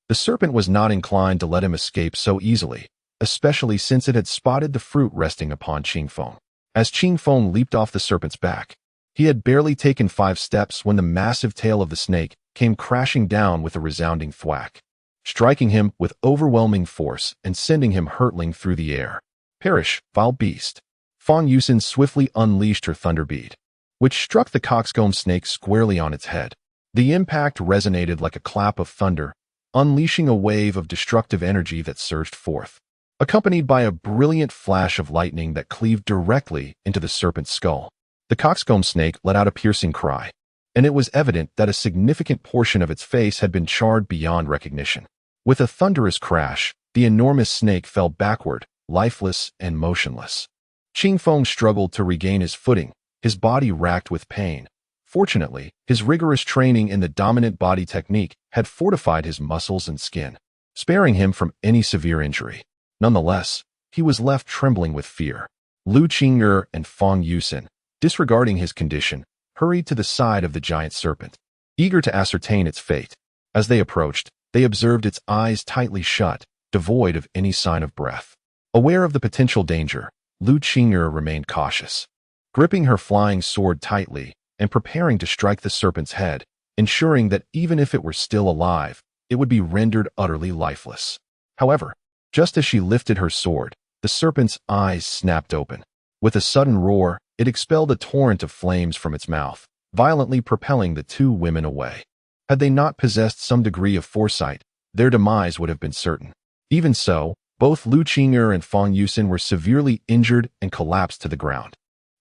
the serpent was not inclined to let him escape so easily, especially since it had spotted the fruit resting upon Qingfeng. As Qingfeng leaped off the serpent's back, he had barely taken 5 steps when the massive tail of the snake came crashing down with a resounding thwack, striking him with overwhelming force and sending him hurtling through the air. "Perish, vile beast!" Fang Yusin swiftly unleashed her thunder bead, which struck the coxcomb snake squarely on its head. The impact resonated like a clap of thunder, unleashing a wave of destructive energy that surged forth, accompanied by a brilliant flash of lightning that cleaved directly into the serpent's skull. The coxcomb snake let out a piercing cry, and it was evident that a significant portion of its face had been charred beyond recognition. With a thunderous crash, the enormous snake fell backward, lifeless and motionless. Qingfeng struggled to regain his footing, his body racked with pain. Fortunately, his rigorous training in the dominant body technique had fortified his muscles and skin, sparing him from any severe injury. Nonetheless, he was left trembling with fear. Lu Qing'er and Fang Yusin, disregarding his condition, hurried to the side of the giant serpent, eager to ascertain its fate. As they approached, they observed its eyes tightly shut, devoid of any sign of breath. Aware of the potential danger, Lu Qing'er remained cautious, gripping her flying sword tightly and preparing to strike the serpent's head, ensuring that even if it were still alive, it would be rendered utterly lifeless. However, just as she lifted her sword, the serpent's eyes snapped open. With a sudden roar, it expelled a torrent of flames from its mouth, violently propelling the two women away. Had they not possessed some degree of foresight, their demise would have been certain. Even so, both Lu Qing'er and Fang Yusin were severely injured and collapsed to the ground.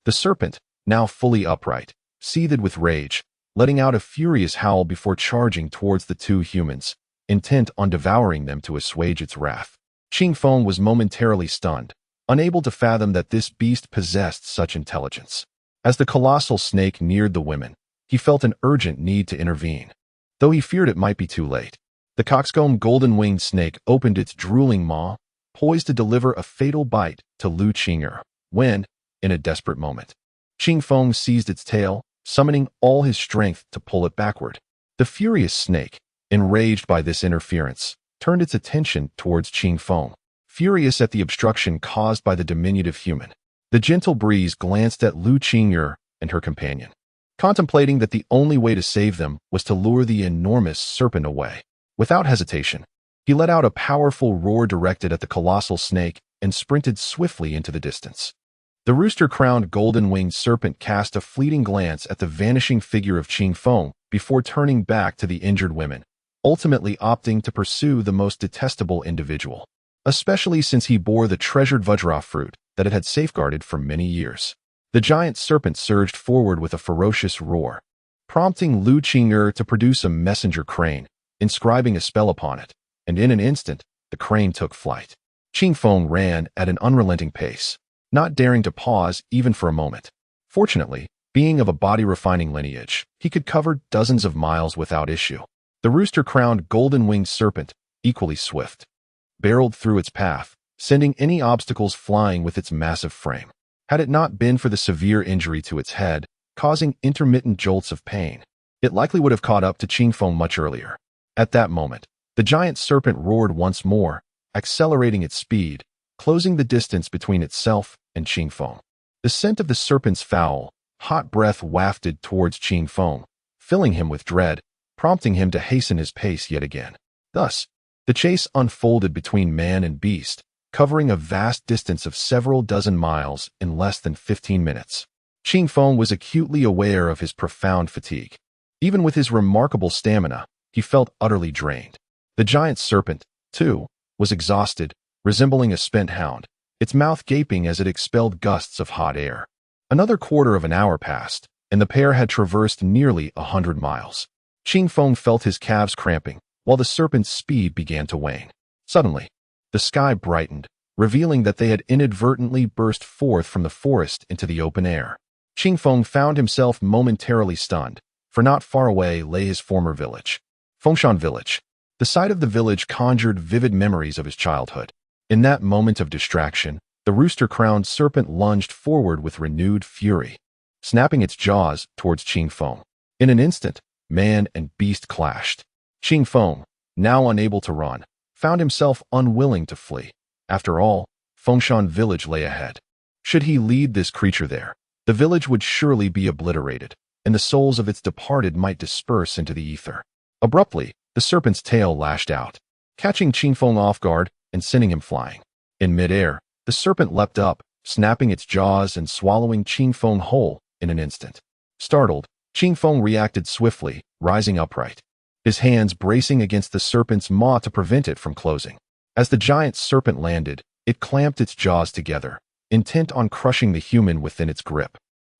The serpent, now fully upright, seethed with rage, letting out a furious howl before charging towards the two humans, intent on devouring them to assuage its wrath. Qing Feng was momentarily stunned, unable to fathom that this beast possessed such intelligence. As the colossal snake neared the women, he felt an urgent need to intervene, though he feared it might be too late. The coxcomb golden-winged snake opened its drooling maw, poised to deliver a fatal bite to Lu Qing'er, when, in a desperate moment, Qing Feng seized its tail, summoning all his strength to pull it backward. The furious snake, enraged by this interference, turned its attention towards Qing Feng, furious at the obstruction caused by the diminutive human. The gentle breeze glanced at Lu Qing'er and her companion, contemplating that the only way to save them was to lure the enormous serpent away. Without hesitation, he let out a powerful roar directed at the colossal snake and sprinted swiftly into the distance. The rooster-crowned golden-winged serpent cast a fleeting glance at the vanishing figure of Qing Feng before turning back to the injured women, ultimately opting to pursue the most detestable individual, especially since he bore the treasured Vajra fruit that it had safeguarded for many years. The giant serpent surged forward with a ferocious roar, prompting Lu Qing'er to produce a messenger crane, inscribing a spell upon it, and in an instant, the crane took flight. Qing Feng ran at an unrelenting pace, not daring to pause even for a moment. Fortunately, being of a body-refining lineage, he could cover dozens of miles without issue. The rooster-crowned golden-winged serpent, equally swift, barreled through its path, sending any obstacles flying with its massive frame. Had it not been for the severe injury to its head, causing intermittent jolts of pain, it likely would have caught up to Qing Feng much earlier. At that moment, the giant serpent roared once more, accelerating its speed, closing the distance between itself and Qing Feng. The scent of the serpent's foul, hot breath wafted towards Qing Feng, filling him with dread, prompting him to hasten his pace yet again. Thus, the chase unfolded between man and beast, covering a vast distance of several dozen miles in less than 15 minutes. Qing Feng was acutely aware of his profound fatigue. Even with his remarkable stamina, he felt utterly drained. The giant serpent, too, was exhausted, resembling a spent hound, its mouth gaping as it expelled gusts of hot air. Another quarter of an hour passed, and the pair had traversed nearly 100 miles. Qing Feng felt his calves cramping, while the serpent's speed began to wane. Suddenly, the sky brightened, revealing that they had inadvertently burst forth from the forest into the open air. Qing Feng found himself momentarily stunned, for not far away lay his former village, Fengshan Village. The sight of the village conjured vivid memories of his childhood. In that moment of distraction, the rooster-crowned serpent lunged forward with renewed fury, snapping its jaws towards Qing Feng. In an instant, man and beast clashed. Qing Feng, now unable to run, found himself unwilling to flee. After all, Fengshan Village lay ahead. Should he lead this creature there, the village would surely be obliterated, and the souls of its departed might disperse into the ether. Abruptly, the serpent's tail lashed out, catching Qing Feng off guard and sending him flying. In midair, the serpent leapt up, snapping its jaws and swallowing Qing Feng whole in an instant. Startled, Qing Feng reacted swiftly, rising upright, his hands bracing against the serpent's maw to prevent it from closing. As the giant serpent landed, it clamped its jaws together, intent on crushing the human within its grip.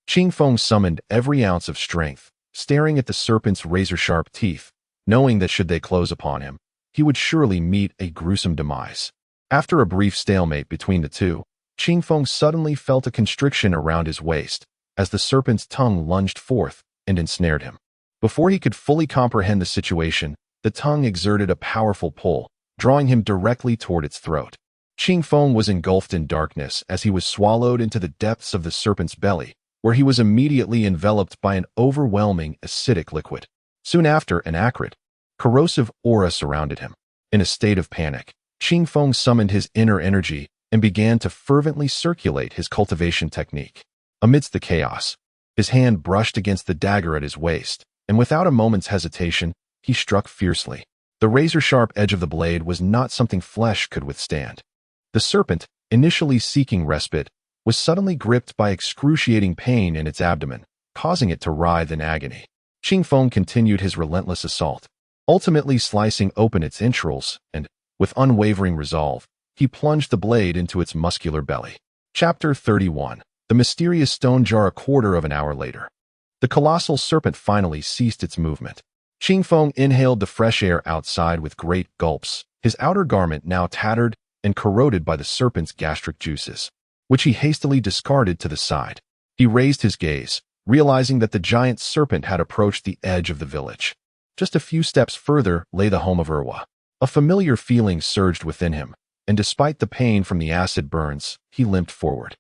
Qing Feng summoned every ounce of strength, staring at the serpent's razor-sharp teeth, knowing that should they close upon him, he would surely meet a gruesome demise. After a brief stalemate between the two, Qing Feng suddenly felt a constriction around his waist, as the serpent's tongue lunged forth and ensnared him. Before he could fully comprehend the situation, the tongue exerted a powerful pull, drawing him directly toward its throat. Qing Feng was engulfed in darkness as he was swallowed into the depths of the serpent's belly, where he was immediately enveloped by an overwhelming acidic liquid. Soon after, an acrid, corrosive aura surrounded him. In a state of panic, Qing Feng summoned his inner energy and began to fervently circulate his cultivation technique. Amidst the chaos, his hand brushed against the dagger at his waist, and without a moment's hesitation, he struck fiercely. The razor-sharp edge of the blade was not something flesh could withstand. The serpent, initially seeking respite, was suddenly gripped by excruciating pain in its abdomen, causing it to writhe in agony. Qing Feng continued his relentless assault, ultimately slicing open its entrails, and, with unwavering resolve, he plunged the blade into its muscular belly. Chapter 31. The mysterious stone jar a quarter of an hour later. The colossal serpent finally ceased its movement. Qingfeng inhaled the fresh air outside with great gulps, his outer garment now tattered and corroded by the serpent's gastric juices, which he hastily discarded to the side. He raised his gaze, realizing that the giant serpent had approached the edge of the village. Just a few steps further lay the home of Erwa. A familiar feeling surged within him, and despite the pain from the acid burns, he limped forward.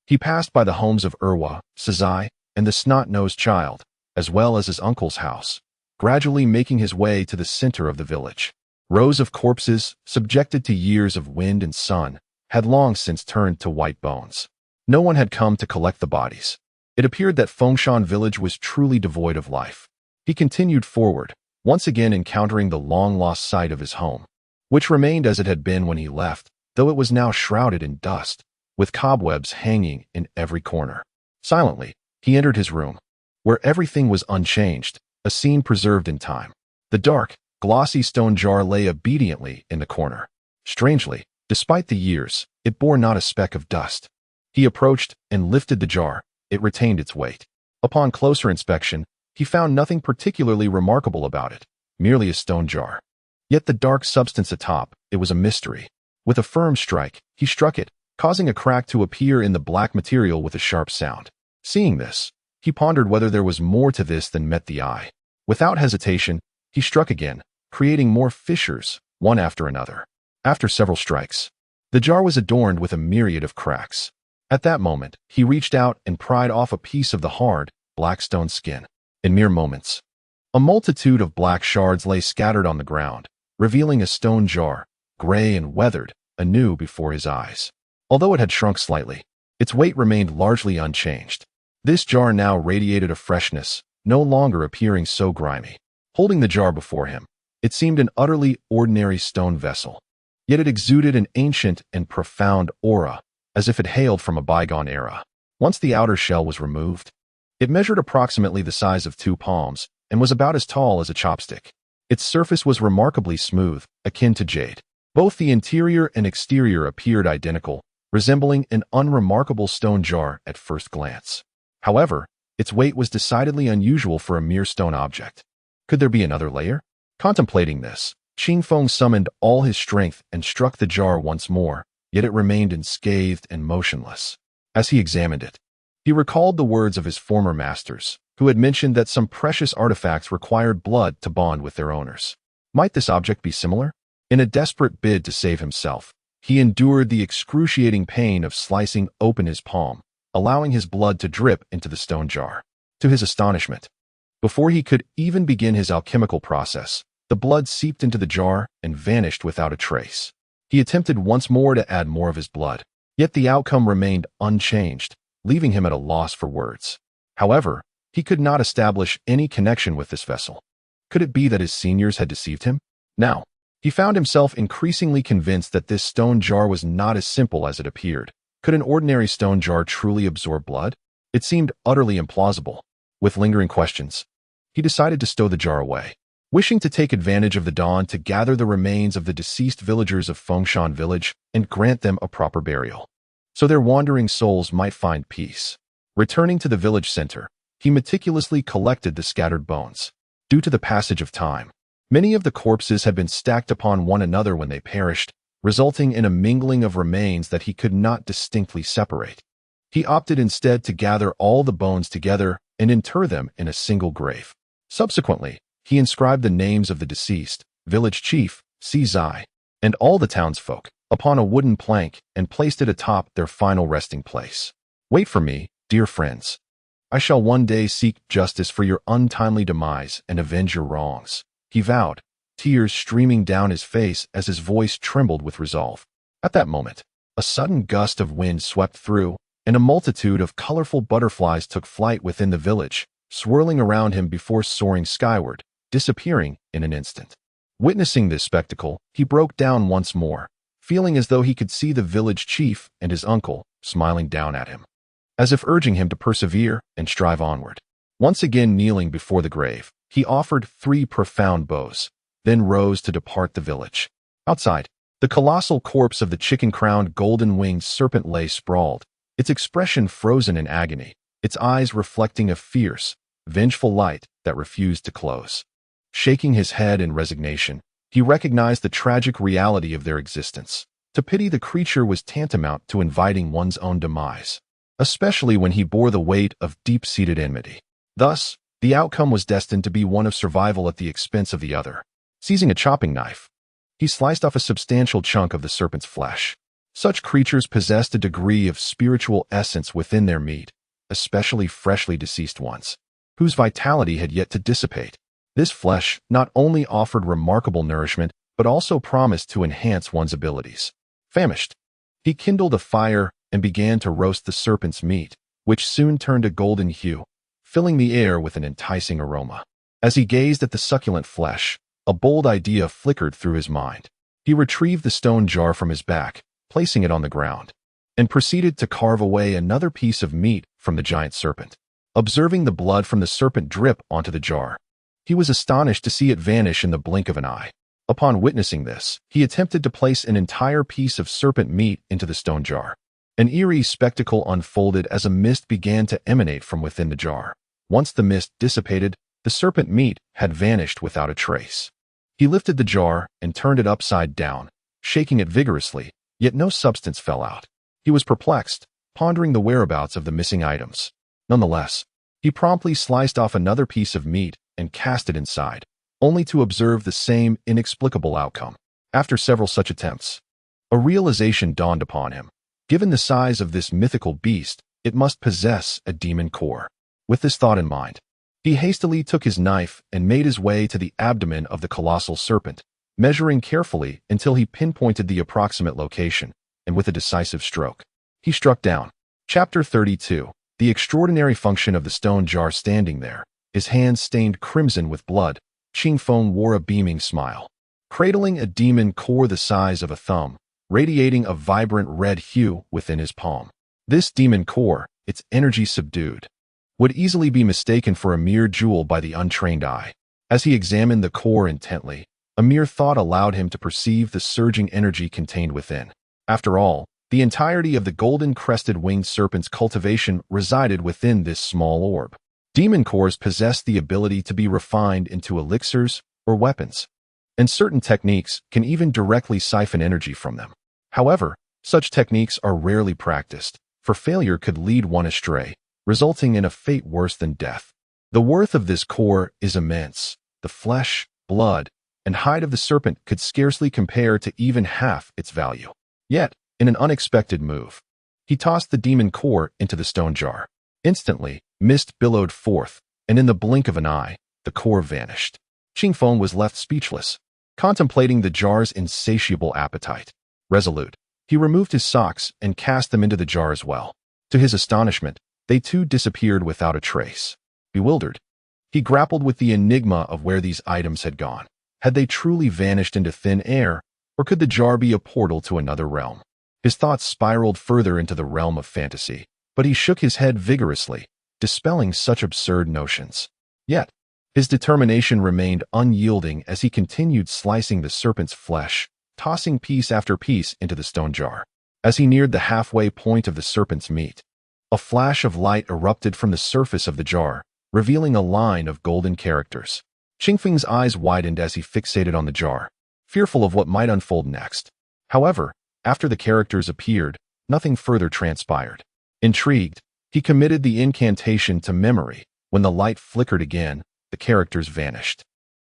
He passed by the homes of Erwa, Sazai, and the snot-nosed child, as well as his uncle's house, gradually making his way to the center of the village. Rows of corpses, subjected to years of wind and sun, had long since turned to white bones. No one had come to collect the bodies. It appeared that Fengshan village was truly devoid of life. He continued forward, once again encountering the long-lost site of his home, which remained as it had been when he left, though it was now shrouded in dust, with cobwebs hanging in every corner. Silently, he entered his room, where everything was unchanged, a scene preserved in time. The dark, glossy stone jar lay obediently in the corner. Strangely, despite the years, it bore not a speck of dust. He approached and lifted the jar. It retained its weight. Upon closer inspection, he found nothing particularly remarkable about it, merely a stone jar. Yet the dark substance atop, it was a mystery. With a firm strike, he struck it, causing a crack to appear in the black material with a sharp sound. Seeing this, he pondered whether there was more to this than met the eye. Without hesitation, he struck again, creating more fissures, one after another. After several strikes, the jar was adorned with a myriad of cracks. At that moment, he reached out and pried off a piece of the hard, black stone skin. In mere moments, a multitude of black shards lay scattered on the ground, revealing a stone jar, gray and weathered, anew before his eyes. Although it had shrunk slightly, its weight remained largely unchanged. This jar now radiated a freshness, no longer appearing so grimy. Holding the jar before him, it seemed an utterly ordinary stone vessel. Yet it exuded an ancient and profound aura, as if it hailed from a bygone era. Once the outer shell was removed, it measured approximately the size of 2 palms and was about as tall as a chopstick. Its surface was remarkably smooth, akin to jade. Both the interior and exterior appeared identical, resembling an unremarkable stone jar at first glance. However, its weight was decidedly unusual for a mere stone object. Could there be another layer? Contemplating this, Qingfeng summoned all his strength and struck the jar once more, yet it remained unscathed and motionless. As he examined it, he recalled the words of his former masters, who had mentioned that some precious artifacts required blood to bond with their owners. Might this object be similar? In a desperate bid to save himself, he endured the excruciating pain of slicing open his palm, allowing his blood to drip into the stone jar. To his astonishment, before he could even begin his alchemical process, the blood seeped into the jar and vanished without a trace. He attempted once more to add more of his blood, yet the outcome remained unchanged, leaving him at a loss for words. However, he could not establish any connection with this vessel. Could it be that his seniors had deceived him? Now, he found himself increasingly convinced that this stone jar was not as simple as it appeared. Could an ordinary stone jar truly absorb blood? It seemed utterly implausible. With lingering questions, he decided to stow the jar away. Wishing to take advantage of the dawn to gather the remains of the deceased villagers of Fengshan village and grant them a proper burial, so their wandering souls might find peace. Returning to the village center, he meticulously collected the scattered bones. Due to the passage of time, many of the corpses had been stacked upon one another when they perished, resulting in a mingling of remains that he could not distinctly separate. He opted instead to gather all the bones together and inter them in a single grave. Subsequently, he inscribed the names of the deceased, village chief, Zai, and all the townsfolk, upon a wooden plank and placed it atop their final resting place. Wait for me, dear friends. I shall one day seek justice for your untimely demise and avenge your wrongs, he vowed, tears streaming down his face as his voice trembled with resolve. At that moment, a sudden gust of wind swept through, and a multitude of colorful butterflies took flight within the village, swirling around him before soaring skyward, disappearing in an instant. Witnessing this spectacle, he broke down once more, feeling as though he could see the village chief and his uncle smiling down at him, as if urging him to persevere and strive onward. Once again kneeling before the grave, he offered 3 profound bows, then rose to depart the village. Outside, the colossal corpse of the chicken-crowned golden-winged serpent lay sprawled, its expression frozen in agony, its eyes reflecting a fierce, vengeful light that refused to close. Shaking his head in resignation, he recognized the tragic reality of their existence. To pity the creature was tantamount to inviting one's own demise, especially when he bore the weight of deep-seated enmity. Thus, the outcome was destined to be one of survival at the expense of the other. Seizing a chopping knife, he sliced off a substantial chunk of the serpent's flesh. Such creatures possessed a degree of spiritual essence within their meat, especially freshly deceased ones, whose vitality had yet to dissipate. This flesh not only offered remarkable nourishment, but also promised to enhance one's abilities. Famished, he kindled a fire and began to roast the serpent's meat, which soon turned a golden hue, filling the air with an enticing aroma. As he gazed at the succulent flesh, a bold idea flickered through his mind. He retrieved the stone jar from his back, placing it on the ground, and proceeded to carve away another piece of meat from the giant serpent. Observing the blood from the serpent drip onto the jar, he was astonished to see it vanish in the blink of an eye. Upon witnessing this, he attempted to place an entire piece of serpent meat into the stone jar. An eerie spectacle unfolded as a mist began to emanate from within the jar. Once the mist dissipated, the serpent meat had vanished without a trace. He lifted the jar and turned it upside down, shaking it vigorously, yet no substance fell out. He was perplexed, pondering the whereabouts of the missing items. Nonetheless, he promptly sliced off another piece of meat and cast it inside, only to observe the same inexplicable outcome. After several such attempts, a realization dawned upon him. Given the size of this mythical beast, it must possess a demon core. With this thought in mind, he hastily took his knife and made his way to the abdomen of the colossal serpent, measuring carefully until he pinpointed the approximate location, and with a decisive stroke, he struck down. Chapter 32. The extraordinary function of the stone jar. Standing there, his hands stained crimson with blood, Qing Feng wore a beaming smile. Cradling a demon core the size of a thumb, radiating a vibrant red hue within his palm. This demon core, its energy subdued, would easily be mistaken for a mere jewel by the untrained eye. As he examined the core intently, a mere thought allowed him to perceive the surging energy contained within. After all, the entirety of the golden-crested winged serpent's cultivation resided within this small orb. Demon cores possess the ability to be refined into elixirs or weapons, and certain techniques can even directly siphon energy from them. However, such techniques are rarely practiced, for failure could lead one astray, resulting in a fate worse than death. The worth of this core is immense. The flesh, blood, and hide of the serpent could scarcely compare to even half its value. Yet, in an unexpected move, he tossed the demon core into the stone jar. Instantly, mist billowed forth, and in the blink of an eye, the core vanished. Qing Feng was left speechless, contemplating the jar's insatiable appetite. Resolute, he removed his socks and cast them into the jar as well. To his astonishment, they too disappeared without a trace. Bewildered, he grappled with the enigma of where these items had gone. Had they truly vanished into thin air, or could the jar be a portal to another realm? His thoughts spiraled further into the realm of fantasy, but he shook his head vigorously, dispelling such absurd notions. Yet, his determination remained unyielding as he continued slicing the serpent's flesh, tossing piece after piece into the stone jar. As he neared the halfway point of the serpent's meat, a flash of light erupted from the surface of the jar, revealing a line of golden characters. Qing Feng's eyes widened as he fixated on the jar, fearful of what might unfold next. However, after the characters appeared, nothing further transpired. Intrigued, he committed the incantation to memory. When the light flickered again, the characters vanished.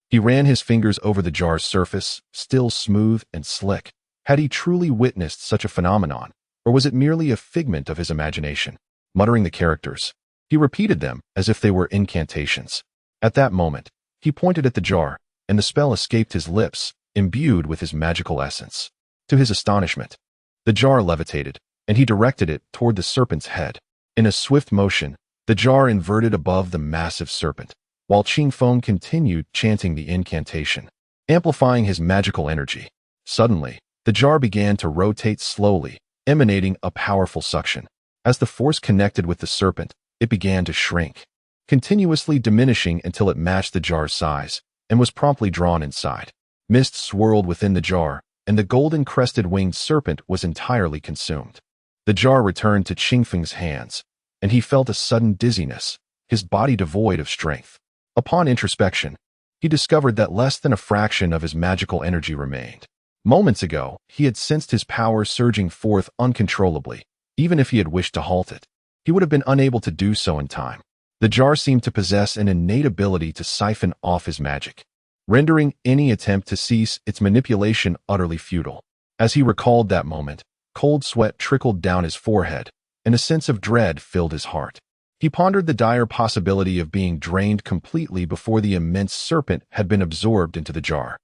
He ran his fingers over the jar's surface, still smooth and slick. Had he truly witnessed such a phenomenon, or was it merely a figment of his imagination? Muttering the characters, he repeated them as if they were incantations. At that moment, he pointed at the jar, and the spell escaped his lips, imbued with his magical essence. To his astonishment, the jar levitated, and he directed it toward the serpent's head. In a swift motion, the jar inverted above the massive serpent, while Qing Feng continued chanting the incantation, amplifying his magical energy. Suddenly, the jar began to rotate slowly, emanating a powerful suction. As the force connected with the serpent, it began to shrink, continuously diminishing until it matched the jar's size, and was promptly drawn inside. Mist swirled within the jar, and the golden-crested winged serpent was entirely consumed. The jar returned to Qingfeng's hands, and he felt a sudden dizziness, his body devoid of strength. Upon introspection, he discovered that less than a fraction of his magical energy remained. Moments ago, he had sensed his power surging forth uncontrollably. Even if he had wished to halt it, he would have been unable to do so in time. The jar seemed to possess an innate ability to siphon off his magic, rendering any attempt to cease its manipulation utterly futile. As he recalled that moment, cold sweat trickled down his forehead, and a sense of dread filled his heart. He pondered the dire possibility of being drained completely before the immense serpent had been absorbed into the jar.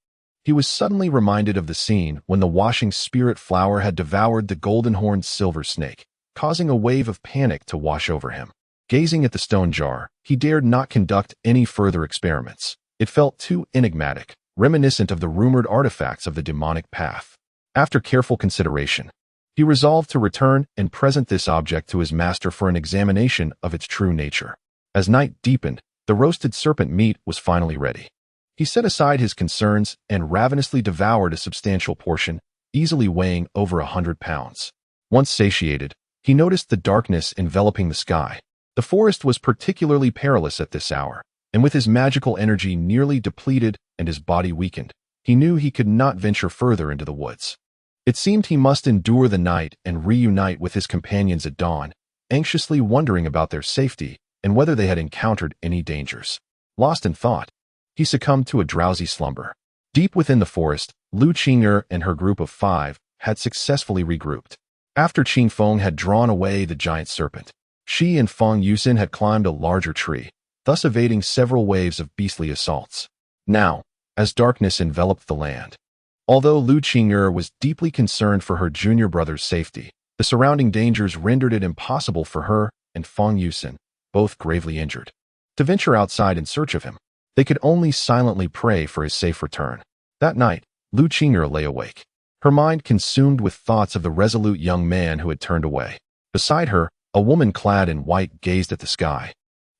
He was suddenly reminded of the scene when the washing spirit flower had devoured the golden-horned silver snake, causing a wave of panic to wash over him. Gazing at the stone jar, he dared not conduct any further experiments. It felt too enigmatic, reminiscent of the rumored artifacts of the demonic path. After careful consideration, he resolved to return and present this object to his master for an examination of its true nature. As night deepened, the roasted serpent meat was finally ready. He set aside his concerns and ravenously devoured a substantial portion, easily weighing over 100 pounds. Once satiated, he noticed the darkness enveloping the sky. The forest was particularly perilous at this hour, and with his magical energy nearly depleted and his body weakened, he knew he could not venture further into the woods. It seemed he must endure the night and reunite with his companions at dawn, anxiously wondering about their safety and whether they had encountered any dangers. Lost in thought, he succumbed to a drowsy slumber. Deep within the forest, Lu Qing'er and her group of 5 had successfully regrouped. After Qingfeng had drawn away the giant serpent, she and Feng Yusin had climbed a larger tree, thus evading several waves of beastly assaults. Now, as darkness enveloped the land, although Lu Qing'er was deeply concerned for her junior brother's safety, the surrounding dangers rendered it impossible for her and Feng Yusin, both gravely injured, to venture outside in search of him. They could only silently pray for his safe return. That night, Lu Qing'er lay awake, her mind consumed with thoughts of the resolute young man who had turned away. Beside her, a woman clad in white gazed at the sky,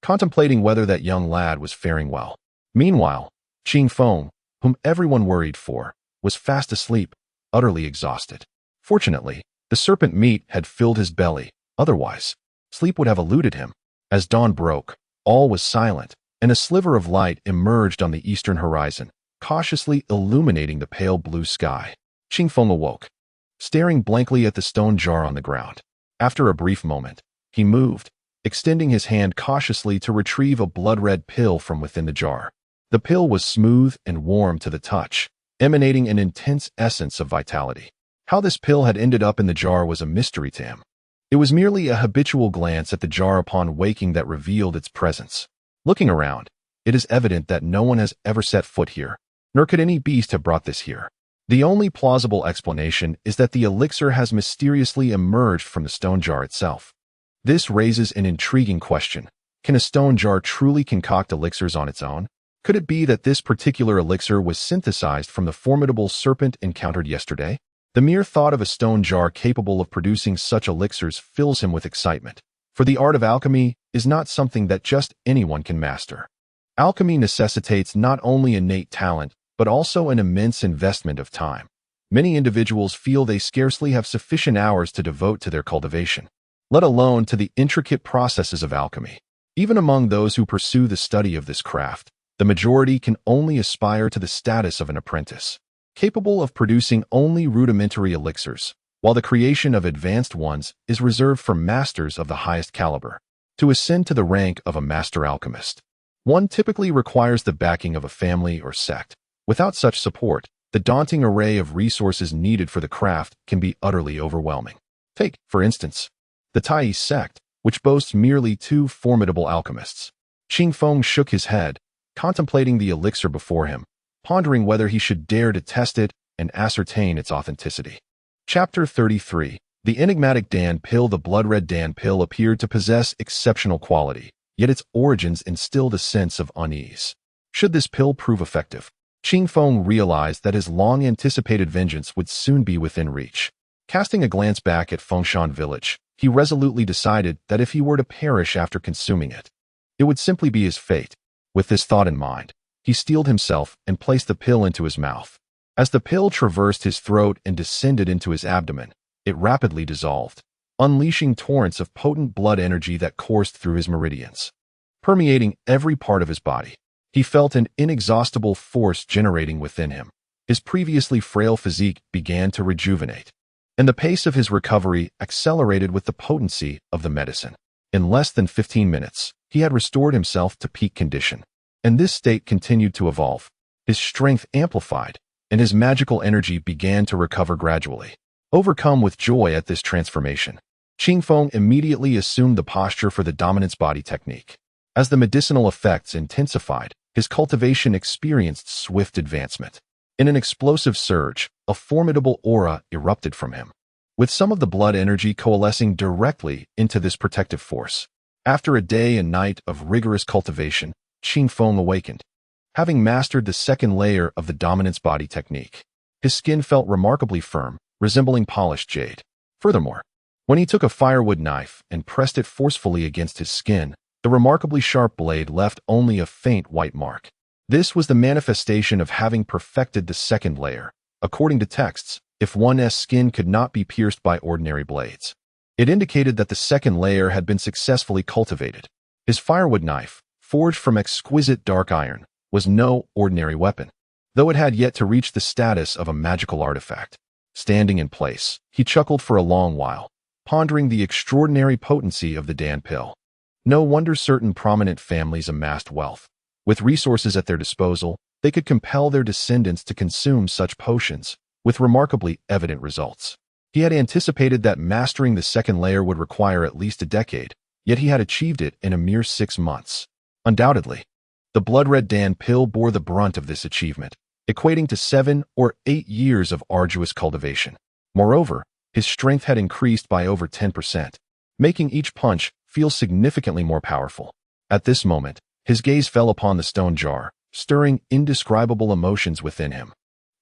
contemplating whether that young lad was faring well. Meanwhile, Qingfeng, whom everyone worried for, was fast asleep, utterly exhausted. Fortunately, the serpent meat had filled his belly, otherwise, sleep would have eluded him. As dawn broke, all was silent, and a sliver of light emerged on the eastern horizon, cautiously illuminating the pale blue sky. Qingfeng awoke, staring blankly at the stone jar on the ground. After a brief moment, he moved, extending his hand cautiously to retrieve a blood-red pill from within the jar. The pill was smooth and warm to the touch, emanating an intense essence of vitality. How this pill had ended up in the jar was a mystery to him. It was merely a habitual glance at the jar upon waking that revealed its presence. Looking around, it is evident that no one has ever set foot here, nor could any beast have brought this here. The only plausible explanation is that the elixir has mysteriously emerged from the stone jar itself. This raises an intriguing question. Can a stone jar truly concoct elixirs on its own? Could it be that this particular elixir was synthesized from the formidable serpent encountered yesterday? The mere thought of a stone jar capable of producing such elixirs fills him with excitement, for the art of alchemy is not something that just anyone can master. Alchemy necessitates not only innate talent, but also an immense investment of time. Many individuals feel they scarcely have sufficient hours to devote to their cultivation, let alone to the intricate processes of alchemy. Even among those who pursue the study of this craft, the majority can only aspire to the status of an apprentice, capable of producing only rudimentary elixirs, while the creation of advanced ones is reserved for masters of the highest caliber. To ascend to the rank of a master alchemist, one typically requires the backing of a family or sect. Without such support, the daunting array of resources needed for the craft can be utterly overwhelming. Take, for instance, the Tai sect, which boasts merely 2 formidable alchemists. Qingfeng shook his head, contemplating the elixir before him, pondering whether he should dare to test it and ascertain its authenticity. Chapter 33. The enigmatic Dan pill. The blood-red Dan pill appeared to possess exceptional quality, yet its origins instilled a sense of unease. Should this pill prove effective, Qingfeng realized that his long-anticipated vengeance would soon be within reach. Casting a glance back at Fengshan village, he resolutely decided that if he were to perish after consuming it, it would simply be his fate. With this thought in mind, he steeled himself and placed the pill into his mouth. As the pill traversed his throat and descended into his abdomen, it rapidly dissolved, unleashing torrents of potent blood energy that coursed through his meridians, permeating every part of his body. He felt an inexhaustible force generating within him. His previously frail physique began to rejuvenate, and the pace of his recovery accelerated with the potency of the medicine. In less than 15 minutes, he had restored himself to peak condition, and this state continued to evolve. His strength amplified, and his magical energy began to recover gradually. Overcome with joy at this transformation, Qingfeng immediately assumed the posture for the dominance body technique. As the medicinal effects intensified, his cultivation experienced swift advancement. In an explosive surge, a formidable aura erupted from him, with some of the blood energy coalescing directly into this protective force. After a day and night of rigorous cultivation, Qingfeng awakened, having mastered the second layer of the dominance body technique. His skin felt remarkably firm, resembling polished jade. Furthermore, when he took a firewood knife and pressed it forcefully against his skin, the remarkably sharp blade left only a faint white mark. This was the manifestation of having perfected the second layer. According to texts, if one's skin could not be pierced by ordinary blades, it indicated that the second layer had been successfully cultivated. His firewood knife, forged from exquisite dark iron, was no ordinary weapon, though it had yet to reach the status of a magical artifact. Standing in place, he chuckled for a long while, pondering the extraordinary potency of the Dan pill. No wonder certain prominent families amassed wealth. With resources at their disposal, they could compel their descendants to consume such potions, with remarkably evident results. He had anticipated that mastering the second layer would require at least a decade, yet he had achieved it in a mere 6 months. Undoubtedly, the blood-red Dan pill bore the brunt of this achievement, equating to 7 or 8 years of arduous cultivation. Moreover, his strength had increased by over 10%, making each punch feel significantly more powerful. At this moment, his gaze fell upon the stone jar, stirring indescribable emotions within him.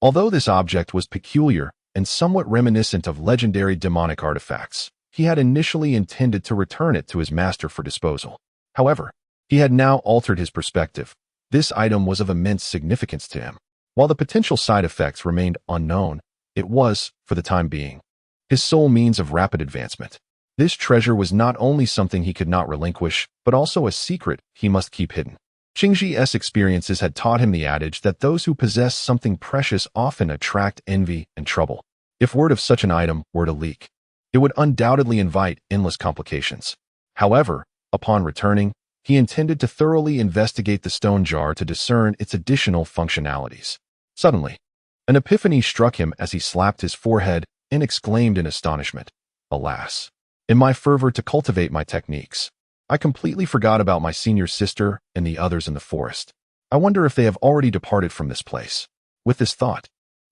Although this object was peculiar and somewhat reminiscent of legendary demonic artifacts, he had initially intended to return it to his master for disposal. However, he had now altered his perspective. This item was of immense significance to him. While the potential side effects remained unknown, it was, for the time being, his sole means of rapid advancement. This treasure was not only something he could not relinquish, but also a secret he must keep hidden. Qingji's experiences had taught him the adage that those who possess something precious often attract envy and trouble. If word of such an item were to leak, it would undoubtedly invite endless complications. However, upon returning, he intended to thoroughly investigate the stone jar to discern its additional functionalities. Suddenly, an epiphany struck him as he slapped his forehead and exclaimed in astonishment, "Alas! In my fervor to cultivate my techniques, I completely forgot about my senior sister and the others in the forest. I wonder if they have already departed from this place." With this thought,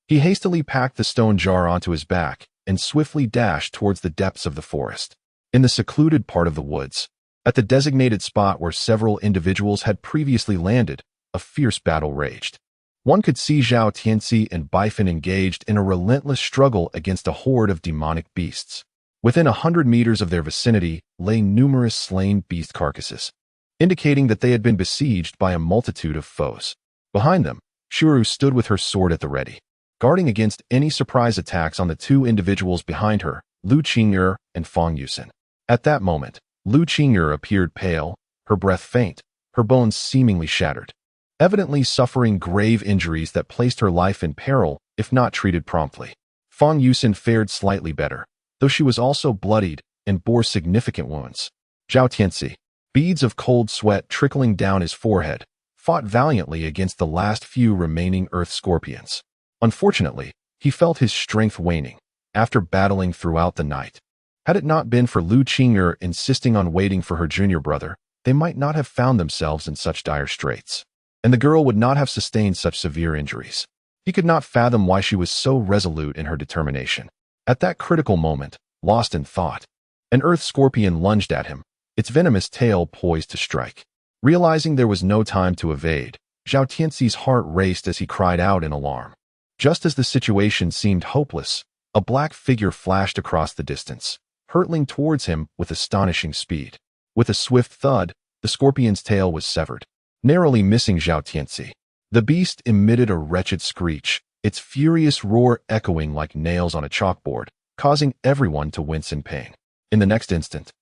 he hastily packed the stone jar onto his back and swiftly dashed towards the depths of the forest. In the secluded part of the woods, at the designated spot where several individuals had previously landed, a fierce battle raged. One could see Zhao Tianxi and Bifan engaged in a relentless struggle against a horde of demonic beasts. Within 100 meters of their vicinity lay numerous slain beast carcasses, indicating that they had been besieged by a multitude of foes. Behind them, Shuru stood with her sword at the ready, guarding against any surprise attacks on the two individuals behind her, Lu Qing'er and Fang Yusen. At that moment, Lu Qing'er appeared pale, her breath faint, her bones seemingly shattered, evidently suffering grave injuries that placed her life in peril if not treated promptly. Fang Yusen fared slightly better, though she was also bloodied and bore significant wounds. Zhao Tianxi, beads of cold sweat trickling down his forehead, fought valiantly against the last few remaining earth scorpions. Unfortunately, he felt his strength waning after battling throughout the night. Had it not been for Lu Qing'er insisting on waiting for her junior brother, they might not have found themselves in such dire straits, and the girl would not have sustained such severe injuries. He could not fathom why she was so resolute in her determination. At that critical moment, lost in thought, an earth scorpion lunged at him, its venomous tail poised to strike. Realizing there was no time to evade, Zhao Tianxi's heart raced as he cried out in alarm. Just as the situation seemed hopeless, a black figure flashed across the distance, hurtling towards him with astonishing speed. With a swift thud, the scorpion's tail was severed, narrowly missing Zhao Tianxi. The beast emitted a wretched screech, its furious roar echoing like nails on a chalkboard, causing everyone to wince in pain. In the next instant,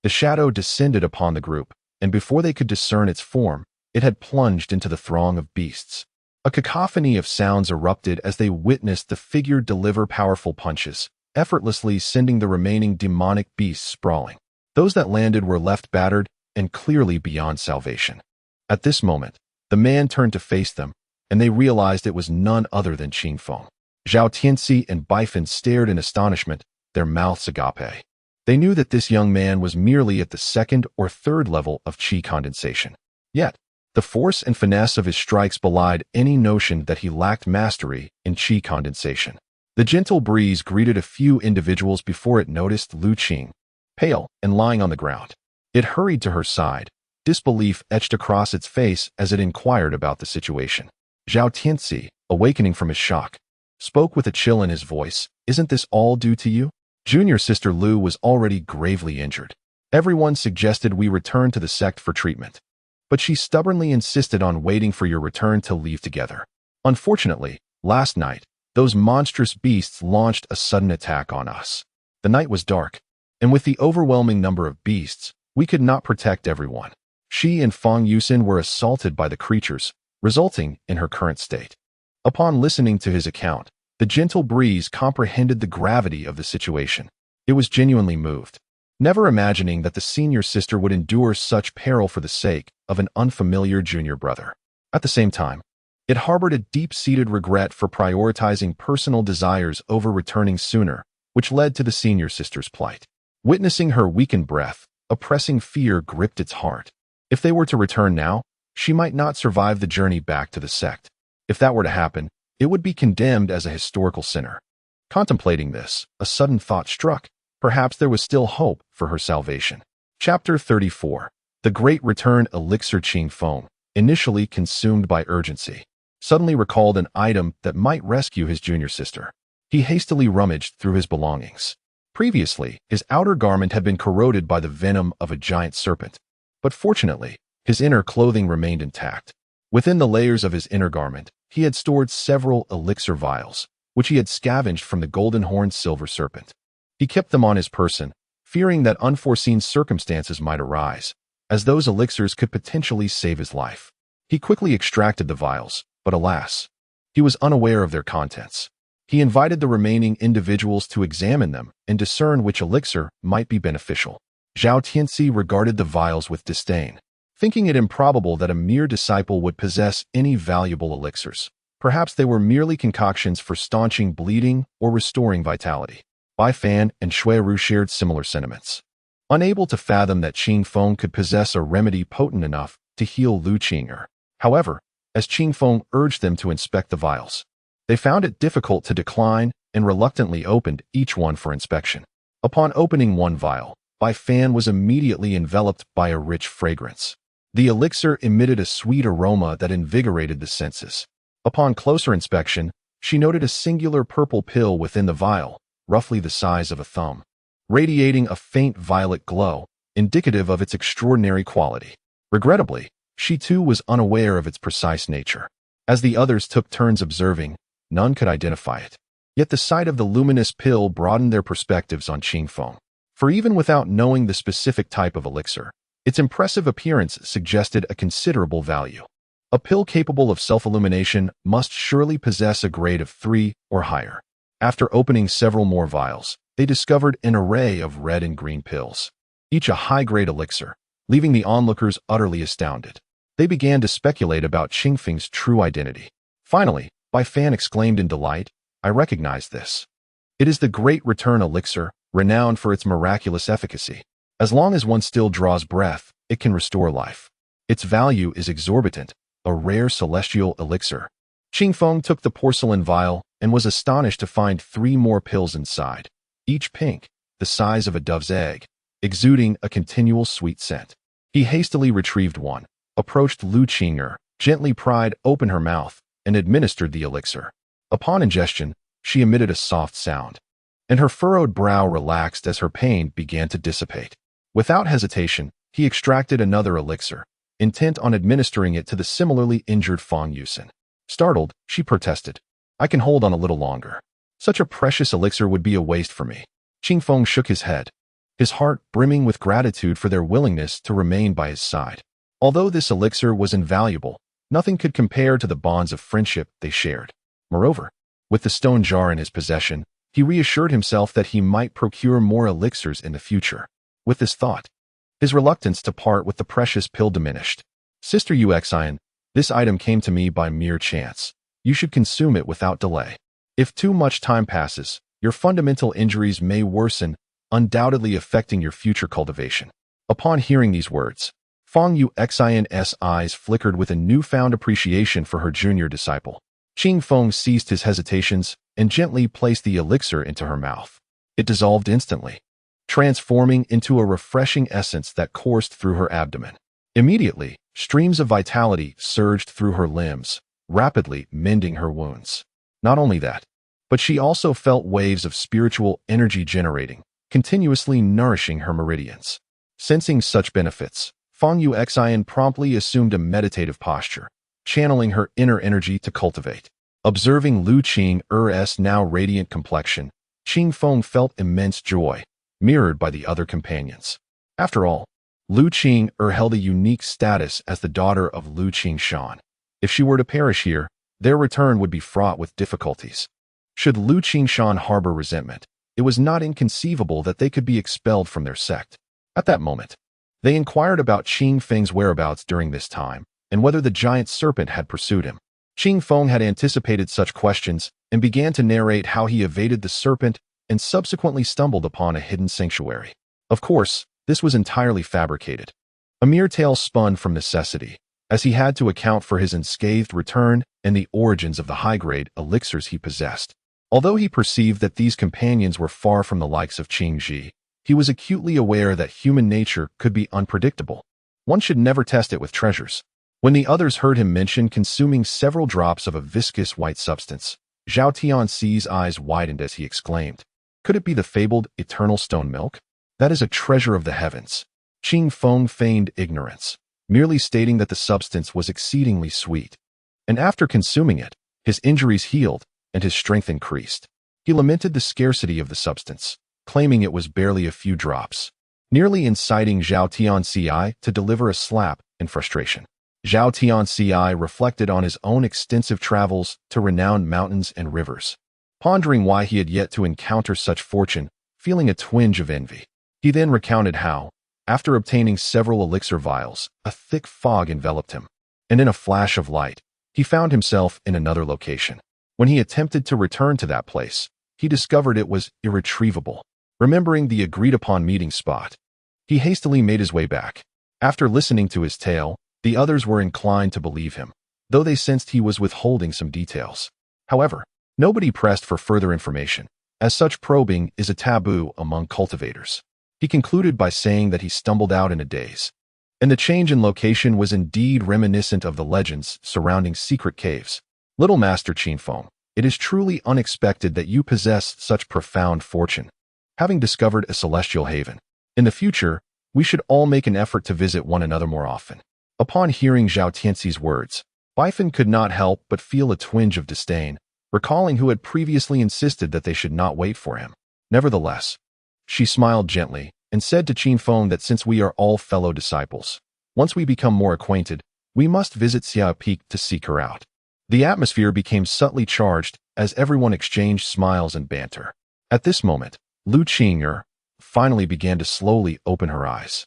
the shadow descended upon the group, and before they could discern its form, it had plunged into the throng of beasts. A cacophony of sounds erupted as they witnessed the figure deliver powerful punches, effortlessly sending the remaining demonic beasts sprawling. Those that landed were left battered and clearly beyond salvation. At this moment, the man turned to face them, and they realized it was none other than Qingfeng. Zhao Tianxi and Bifan stared in astonishment, their mouths agape. They knew that this young man was merely at the second or third level of qi condensation. Yet, the force and finesse of his strikes belied any notion that he lacked mastery in qi condensation. The gentle breeze greeted a few individuals before it noticed Lu Qing, pale and lying on the ground. It hurried to her side, disbelief etched across its face as it inquired about the situation. Zhao Tianxi, awakening from his shock, spoke with a chill in his voice. "Isn't this all due to you?" Junior sister Lu was already gravely injured. Everyone suggested we return to the sect for treatment, but she stubbornly insisted on waiting for your return to leave together. Unfortunately, last night, those monstrous beasts launched a sudden attack on us. The night was dark, and with the overwhelming number of beasts, we could not protect everyone. She and Fang Yusin were assaulted by the creatures, resulting in her current state. Upon listening to his account, the gentle breeze comprehended the gravity of the situation. It was genuinely moved, never imagining that the senior sister would endure such peril for the sake of an unfamiliar junior brother. At the same time, it harbored a deep-seated regret for prioritizing personal desires over returning sooner, which led to the senior sister's plight. Witnessing her weakened breath, a pressing fear gripped its heart. If they were to return now, she might not survive the journey back to the sect. If that were to happen, it would be condemned as a historical sinner. Contemplating this, a sudden thought struck. Perhaps there was still hope for her salvation. Chapter 34. The Great Return. Elixir. Qingfeng, initially consumed by urgency, suddenly recalled an item that might rescue his junior sister. He hastily rummaged through his belongings. Previously, his outer garment had been corroded by the venom of a giant serpent, but fortunately, his inner clothing remained intact. Within the layers of his inner garment, he had stored several elixir vials, which he had scavenged from the golden-horned silver serpent. He kept them on his person, fearing that unforeseen circumstances might arise, as those elixirs could potentially save his life. He quickly extracted the vials, but alas, he was unaware of their contents. He invited the remaining individuals to examine them and discern which elixir might be beneficial. Zhao Tianxi regarded the vials with disdain, thinking it improbable that a mere disciple would possess any valuable elixirs. Perhaps they were merely concoctions for staunching bleeding or restoring vitality. Bai Fan and Shuiru shared similar sentiments, unable to fathom that Qingfeng could possess a remedy potent enough to heal Lu Qing'er. However, as Qingfeng urged them to inspect the vials, they found it difficult to decline and reluctantly opened each one for inspection. Upon opening one vial, Bai Fan was immediately enveloped by a rich fragrance. The elixir emitted a sweet aroma that invigorated the senses. Upon closer inspection, she noted a singular purple pill within the vial, roughly the size of a thumb, radiating a faint violet glow, indicative of its extraordinary quality. Regrettably, she too was unaware of its precise nature. As the others took turns observing, none could identify it. Yet the sight of the luminous pill broadened their perspectives on Qingfeng. For even without knowing the specific type of elixir, its impressive appearance suggested a considerable value. A pill capable of self-illumination must surely possess a grade of 3 or higher. After opening several more vials, they discovered an array of red and green pills, each a high-grade elixir, leaving the onlookers utterly astounded. They began to speculate about Qingfeng's true identity. Finally, Bai Fan exclaimed in delight, "I recognize this. It is the Great Return elixir, renowned for its miraculous efficacy. As long as one still draws breath, it can restore life. Its value is exorbitant, a rare celestial elixir." Qingfeng took the porcelain vial and was astonished to find 3 more pills inside, each pink, the size of a dove's egg, exuding a continual sweet scent. He hastily retrieved one, approached Lu Qing'er, gently pried open her mouth, and administered the elixir. Upon ingestion, she emitted a soft sound, and her furrowed brow relaxed as her pain began to dissipate. Without hesitation, he extracted another elixir, intent on administering it to the similarly injured Fang Yusin. Startled, she protested, "I can hold on a little longer. Such a precious elixir would be a waste for me." Qingfeng shook his head, his heart brimming with gratitude for their willingness to remain by his side. Although this elixir was invaluable, nothing could compare to the bonds of friendship they shared. Moreover, with the stone jar in his possession, he reassured himself that he might procure more elixirs in the future. With this thought, his reluctance to part with the precious pill diminished. Sister Uxian, this item came to me by mere chance. You should consume it without delay. If too much time passes, your fundamental injuries may worsen, undoubtedly affecting your future cultivation. Upon hearing these words, Fang Yuxian's eyes flickered with a newfound appreciation for her junior disciple. Qing Feng ceased his hesitations and gently placed the elixir into her mouth. It dissolved instantly, transforming into a refreshing essence that coursed through her abdomen. Immediately, streams of vitality surged through her limbs, rapidly mending her wounds. Not only that, but she also felt waves of spiritual energy generating, continuously nourishing her meridians. Sensing such benefits, Fang Yuxian promptly assumed a meditative posture, channeling her inner energy to cultivate. Observing Lu Qing's now radiant complexion, Qing Feng felt immense joy, mirrored by the other companions. After all, Lu Qing held a unique status as the daughter of Lu Qingshan. If she were to perish here, their return would be fraught with difficulties. Should Lu Qingshan harbor resentment, it was not inconceivable that they could be expelled from their sect. At that moment, they inquired about Qing Feng's whereabouts during this time, and whether the giant serpent had pursued him. Qing Feng had anticipated such questions and began to narrate how he evaded the serpent and subsequently stumbled upon a hidden sanctuary. Of course, this was entirely fabricated. A mere tale spun from necessity, as he had to account for his unscathed return and the origins of the high-grade elixirs he possessed. Although he perceived that these companions were far from the likes of Qing Ji, he was acutely aware that human nature could be unpredictable. One should never test it with treasures. When the others heard him mention consuming several drops of a viscous white substance, Zhao Tianxi's eyes widened as he exclaimed, "Could it be the fabled eternal stone milk? That is a treasure of the heavens." Qing Feng feigned ignorance, merely stating that the substance was exceedingly sweet. And after consuming it, his injuries healed and his strength increased. He lamented the scarcity of the substance, claiming it was barely a few drops, nearly inciting Zhao Tianxi to deliver a slap in frustration. Zhao Tianxi reflected on his own extensive travels to renowned mountains and rivers, pondering why he had yet to encounter such fortune, feeling a twinge of envy. He then recounted how, after obtaining several elixir vials, a thick fog enveloped him, and in a flash of light, he found himself in another location. When he attempted to return to that place, he discovered it was irretrievable. Remembering the agreed-upon meeting spot, he hastily made his way back. After listening to his tale, the others were inclined to believe him, though they sensed he was withholding some details. However, nobody pressed for further information, as such probing is a taboo among cultivators. He concluded by saying that he stumbled out in a daze, and the change in location was indeed reminiscent of the legends surrounding secret caves. Little Master Qin Feng, it is truly unexpected that you possess such profound fortune, having discovered a celestial haven. In the future, we should all make an effort to visit one another more often. Upon hearing Zhao Tianxi's words, Bifan could not help but feel a twinge of disdain, recalling who had previously insisted that they should not wait for him. Nevertheless, she smiled gently and said to Qin Feng that since we are all fellow disciples, once we become more acquainted, we must visit Xia Peak to seek her out. The atmosphere became subtly charged as everyone exchanged smiles and banter. At this moment, Lu Qing'er finally began to slowly open her eyes.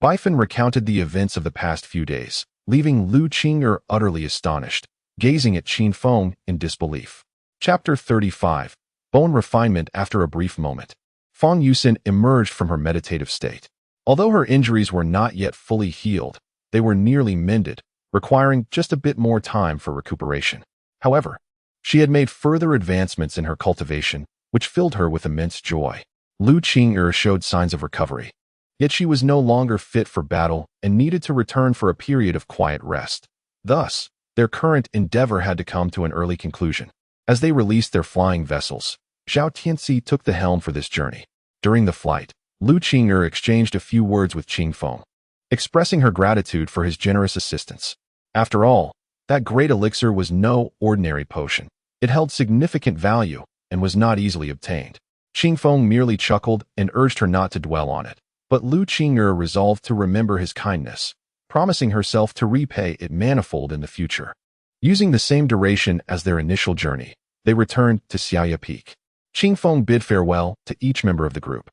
Bifan recounted the events of the past few days, leaving Lu Qing'er utterly astonished, gazing at Qin Feng in disbelief. Chapter 35. Bone Refinement. After a brief moment, Fang Yuxian emerged from her meditative state. Although her injuries were not yet fully healed, they were nearly mended, requiring just a bit more time for recuperation. However, she had made further advancements in her cultivation, which filled her with immense joy. Lu Qing'er showed signs of recovery, yet she was no longer fit for battle and needed to return for a period of quiet rest. Thus, their current endeavor had to come to an early conclusion. As they released their flying vessels, Zhao Tianxi took the helm for this journey. During the flight, Lu Qing'er exchanged a few words with Qing Feng, expressing her gratitude for his generous assistance. After all, that great elixir was no ordinary potion. It held significant value and was not easily obtained. Qingfeng merely chuckled and urged her not to dwell on it. But Lu Qing'er resolved to remember his kindness, promising herself to repay it manifold in the future. Using the same duration as their initial journey, they returned to Xiaya Peak. Qingfeng bid farewell to each member of the group,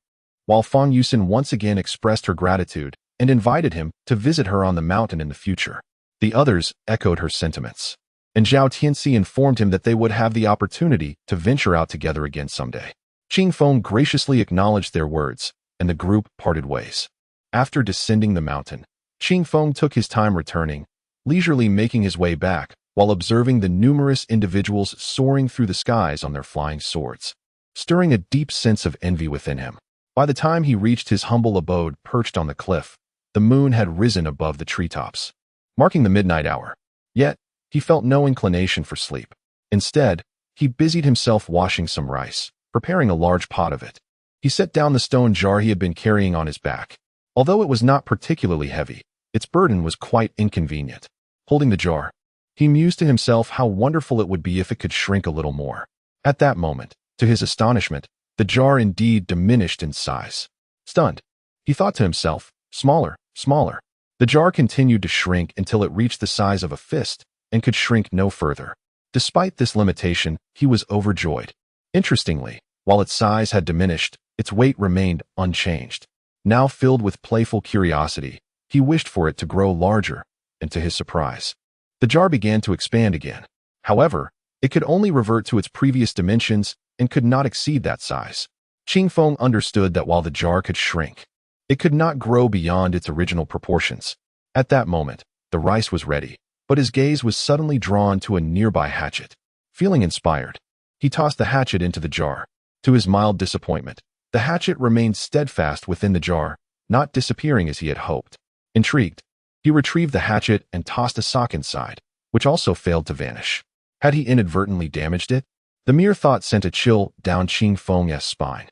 while Fang Yusin once again expressed her gratitude and invited him to visit her on the mountain in the future. The others echoed her sentiments, and Zhao Tianxi informed him that they would have the opportunity to venture out together again someday. Qingfeng graciously acknowledged their words, and the group parted ways. After descending the mountain, Qingfeng took his time returning, leisurely making his way back while observing the numerous individuals soaring through the skies on their flying swords, stirring a deep sense of envy within him. By the time he reached his humble abode perched on the cliff, the moon had risen above the treetops, marking the midnight hour. Yet, he felt no inclination for sleep. Instead, he busied himself washing some rice, preparing a large pot of it. He set down the stone jar he had been carrying on his back. Although it was not particularly heavy, its burden was quite inconvenient. Holding the jar, he mused to himself how wonderful it would be if it could shrink a little more. At that moment, to his astonishment, the jar indeed diminished in size. Stunned, he thought to himself, smaller, smaller. The jar continued to shrink until it reached the size of a fist and could shrink no further. Despite this limitation, he was overjoyed. Interestingly, while its size had diminished, its weight remained unchanged. Now filled with playful curiosity, he wished for it to grow larger, and to his surprise, the jar began to expand again. However, it could only revert to its previous dimensions and could not exceed that size. Qingfeng understood that while the jar could shrink, it could not grow beyond its original proportions. At that moment, the rice was ready, but his gaze was suddenly drawn to a nearby hatchet. Feeling inspired, he tossed the hatchet into the jar. To his mild disappointment, the hatchet remained steadfast within the jar, not disappearing as he had hoped. Intrigued, he retrieved the hatchet and tossed a sock inside, which also failed to vanish. Had he inadvertently damaged it? The mere thought sent a chill down Qingfeng's spine,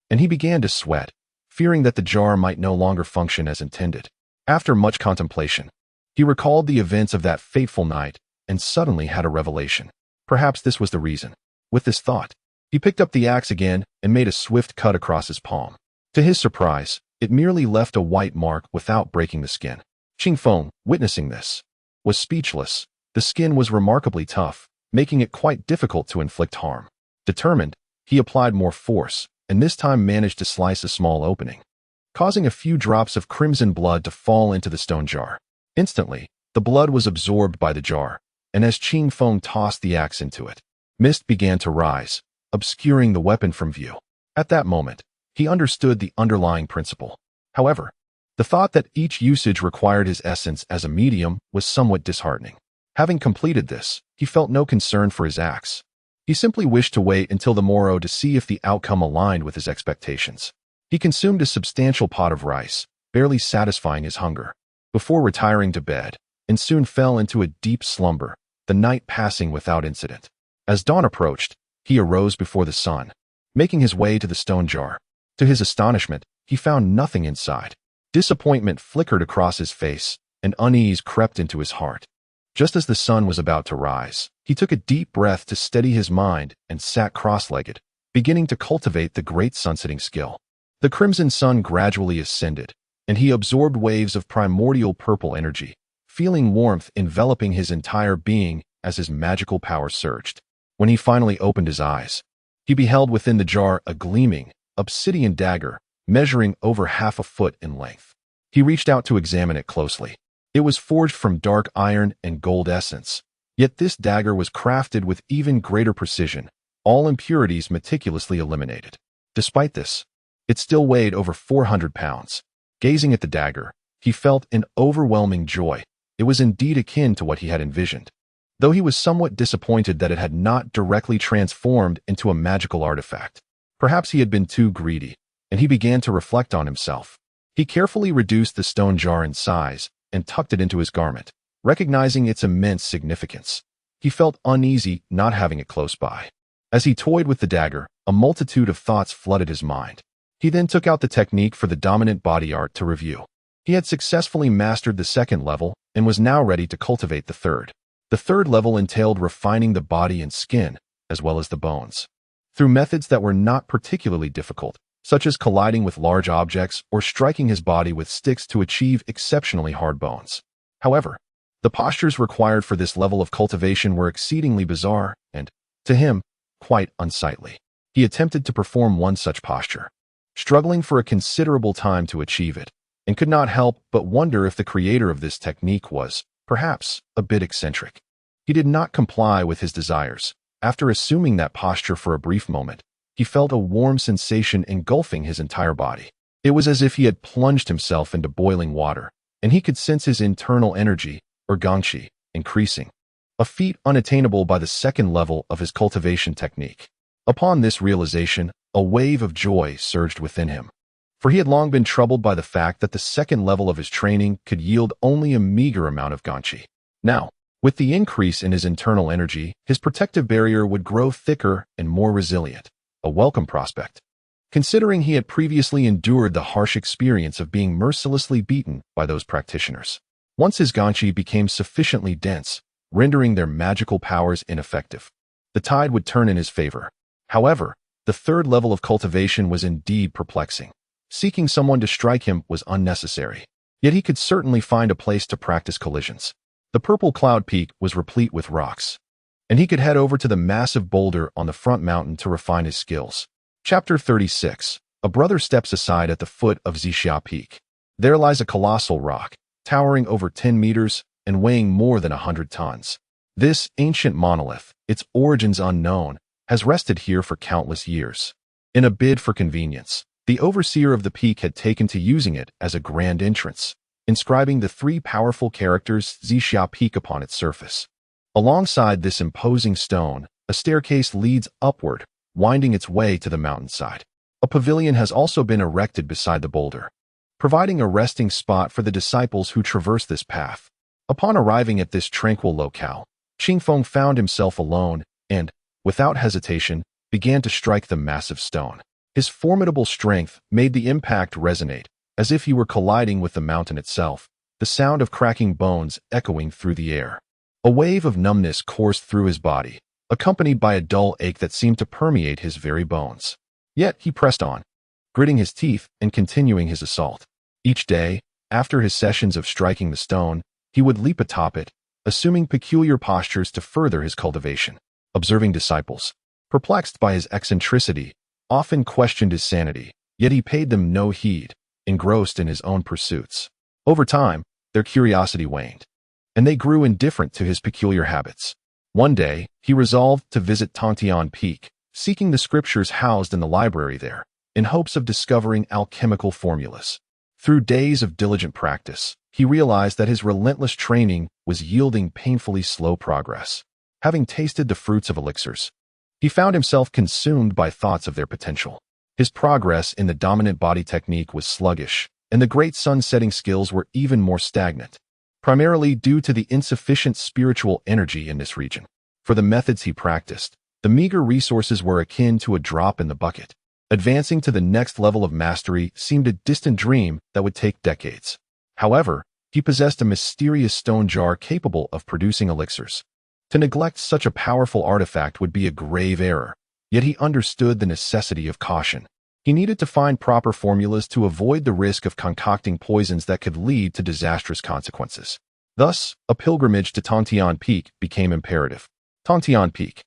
and he began to sweat, fearing that the jar might no longer function as intended. After much contemplation, he recalled the events of that fateful night and suddenly had a revelation. Perhaps this was the reason. With this thought, he picked up the axe again and made a swift cut across his palm. To his surprise, it merely left a white mark without breaking the skin. Qingfeng, witnessing this, was speechless. The skin was remarkably tough, making it quite difficult to inflict harm. Determined, he applied more force, and this time managed to slice a small opening, causing a few drops of crimson blood to fall into the stone jar. Instantly, the blood was absorbed by the jar, and as Qingfeng tossed the axe into it, mist began to rise, obscuring the weapon from view. At that moment, he understood the underlying principle. However, the thought that each usage required his essence as a medium was somewhat disheartening. Having completed this, he felt no concern for his axe. He simply wished to wait until the morrow to see if the outcome aligned with his expectations. He consumed a substantial pot of rice, barely satisfying his hunger, before retiring to bed, and soon fell into a deep slumber, the night passing without incident. As dawn approached, he arose before the sun, making his way to the stone jar. To his astonishment, he found nothing inside. Disappointment flickered across his face, and unease crept into his heart. Just as the sun was about to rise, he took a deep breath to steady his mind and sat cross-legged, beginning to cultivate the great sunsetting skill. The crimson sun gradually ascended, and he absorbed waves of primordial purple energy, feeling warmth enveloping his entire being as his magical power surged. When he finally opened his eyes, he beheld within the jar a gleaming, obsidian dagger, measuring over half a foot in length. He reached out to examine it closely. It was forged from dark iron and gold essence, yet this dagger was crafted with even greater precision, all impurities meticulously eliminated. Despite this, it still weighed over 400 pounds. Gazing at the dagger, he felt an overwhelming joy. It was indeed akin to what he had envisioned, though he was somewhat disappointed that it had not directly transformed into a magical artifact. Perhaps he had been too greedy, and he began to reflect on himself. He carefully reduced the stone jar in size and tucked it into his garment, recognizing its immense significance. He felt uneasy not having it close by. As he toyed with the dagger, a multitude of thoughts flooded his mind. He then took out the technique for the dominant body art to review. He had successfully mastered the second level and was now ready to cultivate the third. The third level entailed refining the body and skin, as well as the bones. through methods that were not particularly difficult, such as colliding with large objects or striking his body with sticks to achieve exceptionally hard bones. However, the postures required for this level of cultivation were exceedingly bizarre and, to him, quite unsightly. He attempted to perform one such posture, struggling for a considerable time to achieve it, and could not help but wonder if the creator of this technique was, perhaps, a bit eccentric. He did not comply with his desires. After assuming that posture for a brief moment, he felt a warm sensation engulfing his entire body. It was as if he had plunged himself into boiling water, and he could sense his internal energy, or gangshi, increasing, a feat unattainable by the second level of his cultivation technique. Upon this realization, a wave of joy surged within him, for he had long been troubled by the fact that the second level of his training could yield only a meager amount of gangshi. Now, with the increase in his internal energy, his protective barrier would grow thicker and more resilient, a welcome prospect, considering he had previously endured the harsh experience of being mercilessly beaten by those practitioners. Once his gangshi became sufficiently dense, rendering their magical powers ineffective, the tide would turn in his favor. However, the third level of cultivation was indeed perplexing. Seeking someone to strike him was unnecessary, yet he could certainly find a place to practice collisions. The purple cloud peak was replete with rocks, and he could head over to the massive boulder on the front mountain to refine his skills. Chapter 36. A brother steps aside at the foot of Zixia Peak. There lies a colossal rock, towering over 10 meters and weighing more than 100 tons. This ancient monolith, its origins unknown, has rested here for countless years. In a bid for convenience, the overseer of the peak had taken to using it as a grand entrance, inscribing the three powerful characters Zixia Peak upon its surface. Alongside this imposing stone, a staircase leads upward, winding its way to the mountainside. A pavilion has also been erected beside the boulder, providing a resting spot for the disciples who traverse this path. Upon arriving at this tranquil locale, Qingfeng found himself alone and, without hesitation, began to strike the massive stone. His formidable strength made the impact resonate, as if he were colliding with the mountain itself, the sound of cracking bones echoing through the air. A wave of numbness coursed through his body, accompanied by a dull ache that seemed to permeate his very bones. Yet he pressed on, gritting his teeth and continuing his assault. Each day, after his sessions of striking the stone, he would leap atop it, assuming peculiar postures to further his cultivation. Observing disciples, perplexed by his eccentricity, often questioned his sanity, yet he paid them no heed, engrossed in his own pursuits. Over time, their curiosity waned, and they grew indifferent to his peculiar habits. One day, he resolved to visit Tongtian Peak, seeking the scriptures housed in the library there, in hopes of discovering alchemical formulas. Through days of diligent practice, he realized that his relentless training was yielding painfully slow progress. Having tasted the fruits of elixirs, he found himself consumed by thoughts of their potential. His progress in the dominant body technique was sluggish, and the great sun-setting skills were even more stagnant, primarily due to the insufficient spiritual energy in this region. For the methods he practiced, the meager resources were akin to a drop in the bucket. Advancing to the next level of mastery seemed a distant dream that would take decades. However, he possessed a mysterious stone jar capable of producing elixirs. To neglect such a powerful artifact would be a grave error, yet he understood the necessity of caution. He needed to find proper formulas to avoid the risk of concocting poisons that could lead to disastrous consequences. Thus, a pilgrimage to Tongtian Peak became imperative. Tongtian Peak,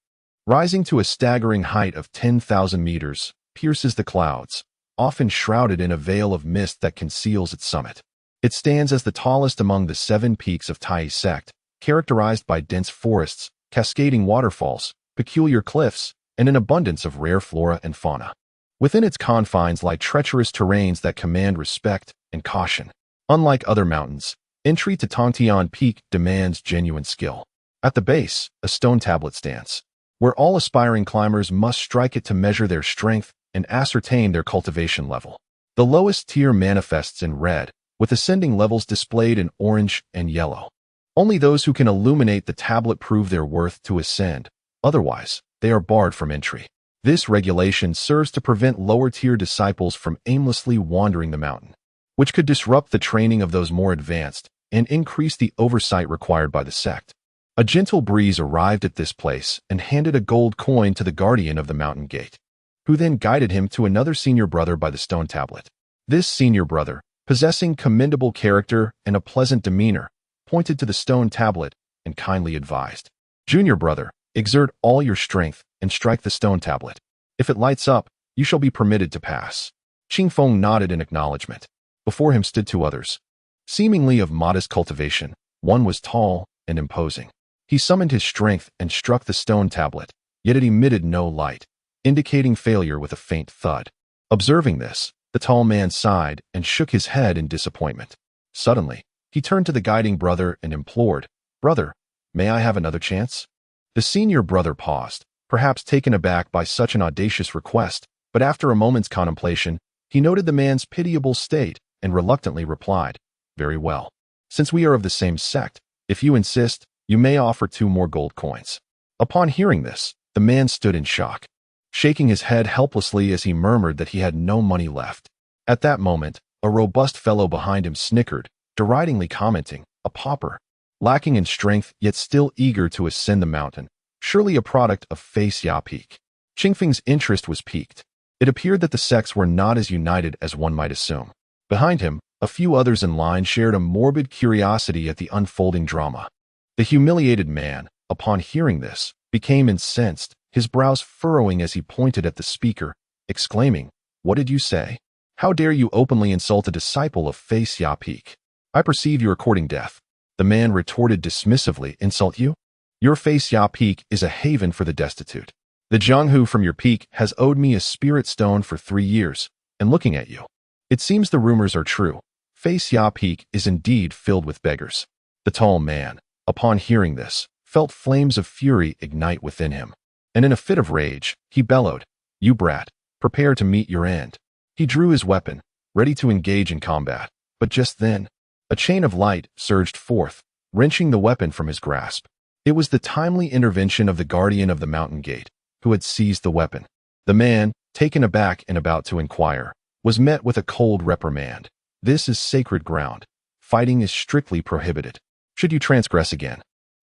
rising to a staggering height of 10,000 meters, pierces the clouds, often shrouded in a veil of mist that conceals its summit. It stands as the tallest among the 7 peaks of Tai sect, characterized by dense forests, cascading waterfalls, peculiar cliffs, and an abundance of rare flora and fauna. Within its confines lie treacherous terrains that command respect and caution. Unlike other mountains, entry to Tongtian Peak demands genuine skill. At the base, a stone tablet stands, where all aspiring climbers must strike it to measure their strength and ascertain their cultivation level. The lowest tier manifests in red, with ascending levels displayed in orange and yellow. Only those who can illuminate the tablet prove their worth to ascend, otherwise, they are barred from entry. This regulation serves to prevent lower-tier disciples from aimlessly wandering the mountain, which could disrupt the training of those more advanced and increase the oversight required by the sect. A gentle breeze arrived at this place and handed a gold coin to the guardian of the mountain gate, who then guided him to another senior brother by the stone tablet. This senior brother, possessing commendable character and a pleasant demeanor, pointed to the stone tablet and kindly advised, "Junior brother, exert all your strength and strike the stone tablet. If it lights up, you shall be permitted to pass." Qingfeng nodded in acknowledgement. Before him stood two others, seemingly of modest cultivation. One was tall and imposing. He summoned his strength and struck the stone tablet, yet it emitted no light, indicating failure with a faint thud. Observing this, the tall man sighed and shook his head in disappointment. Suddenly, he turned to the guiding brother and implored, "Brother, may I have another chance?" The senior brother paused, perhaps taken aback by such an audacious request, but after a moment's contemplation, he noted the man's pitiable state and reluctantly replied, "Very well. Since we are of the same sect, if you insist, you may offer 2 more gold coins." Upon hearing this, the man stood in shock, shaking his head helplessly as he murmured that he had no money left. At that moment, a robust fellow behind him snickered, deridingly commenting, "A pauper, lacking in strength yet still eager to ascend the mountain, surely a product of Fei Xia Peak." Qingfeng's interest was piqued. It appeared that the sects were not as united as one might assume. Behind him, a few others in line shared a morbid curiosity at the unfolding drama. The humiliated man, upon hearing this, became incensed, his brows furrowing as he pointed at the speaker, exclaiming, "What did you say? How dare you openly insult a disciple of Fei Xia Peak? I perceive you are courting death." The man retorted dismissively, "Insult you? Your Fei Xia Peak is a haven for the destitute. The Jianghu from your peak has owed me a spirit stone for 3 years, and looking at you, it seems the rumors are true. Fei Xia Peak is indeed filled with beggars." The tall man, upon hearing this, felt flames of fury ignite within him, and in a fit of rage, he bellowed, "You brat, prepare to meet your end." He drew his weapon, ready to engage in combat, but just then, a chain of light surged forth, wrenching the weapon from his grasp. It was the timely intervention of the guardian of the mountain gate, who had seized the weapon. The man, taken aback and about to inquire, was met with a cold reprimand. "This is sacred ground. Fighting is strictly prohibited. Should you transgress again,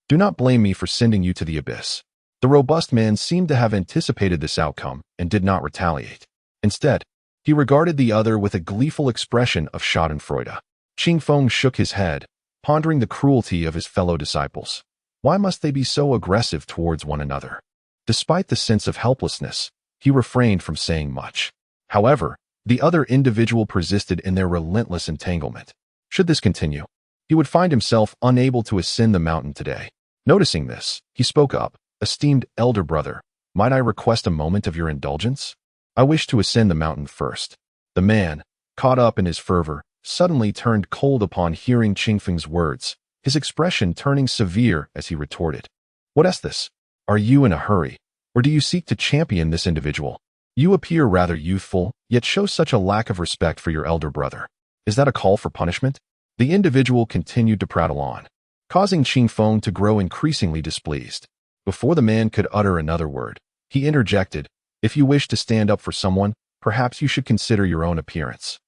do not blame me for sending you to the abyss." The robust man seemed to have anticipated this outcome and did not retaliate. Instead, he regarded the other with a gleeful expression of schadenfreude. Qingfeng shook his head, pondering the cruelty of his fellow disciples. Why must they be so aggressive towards one another? Despite the sense of helplessness, he refrained from saying much. However, the other individual persisted in their relentless entanglement. Should this continue, he would find himself unable to ascend the mountain today. Noticing this, he spoke up, "Esteemed elder brother, might I request a moment of your indulgence? I wish to ascend the mountain first." The man, caught up in his fervor, suddenly turned cold upon hearing Qingfeng's words, his expression turning severe as he retorted, "What is this? Are you in a hurry, or do you seek to champion this individual? You appear rather youthful, yet show such a lack of respect for your elder brother. Is that a call for punishment?" The individual continued to prattle on, causing Qingfeng to grow increasingly displeased. Before the man could utter another word, he interjected, "If you wish to stand up for someone, perhaps you should consider your own appearance.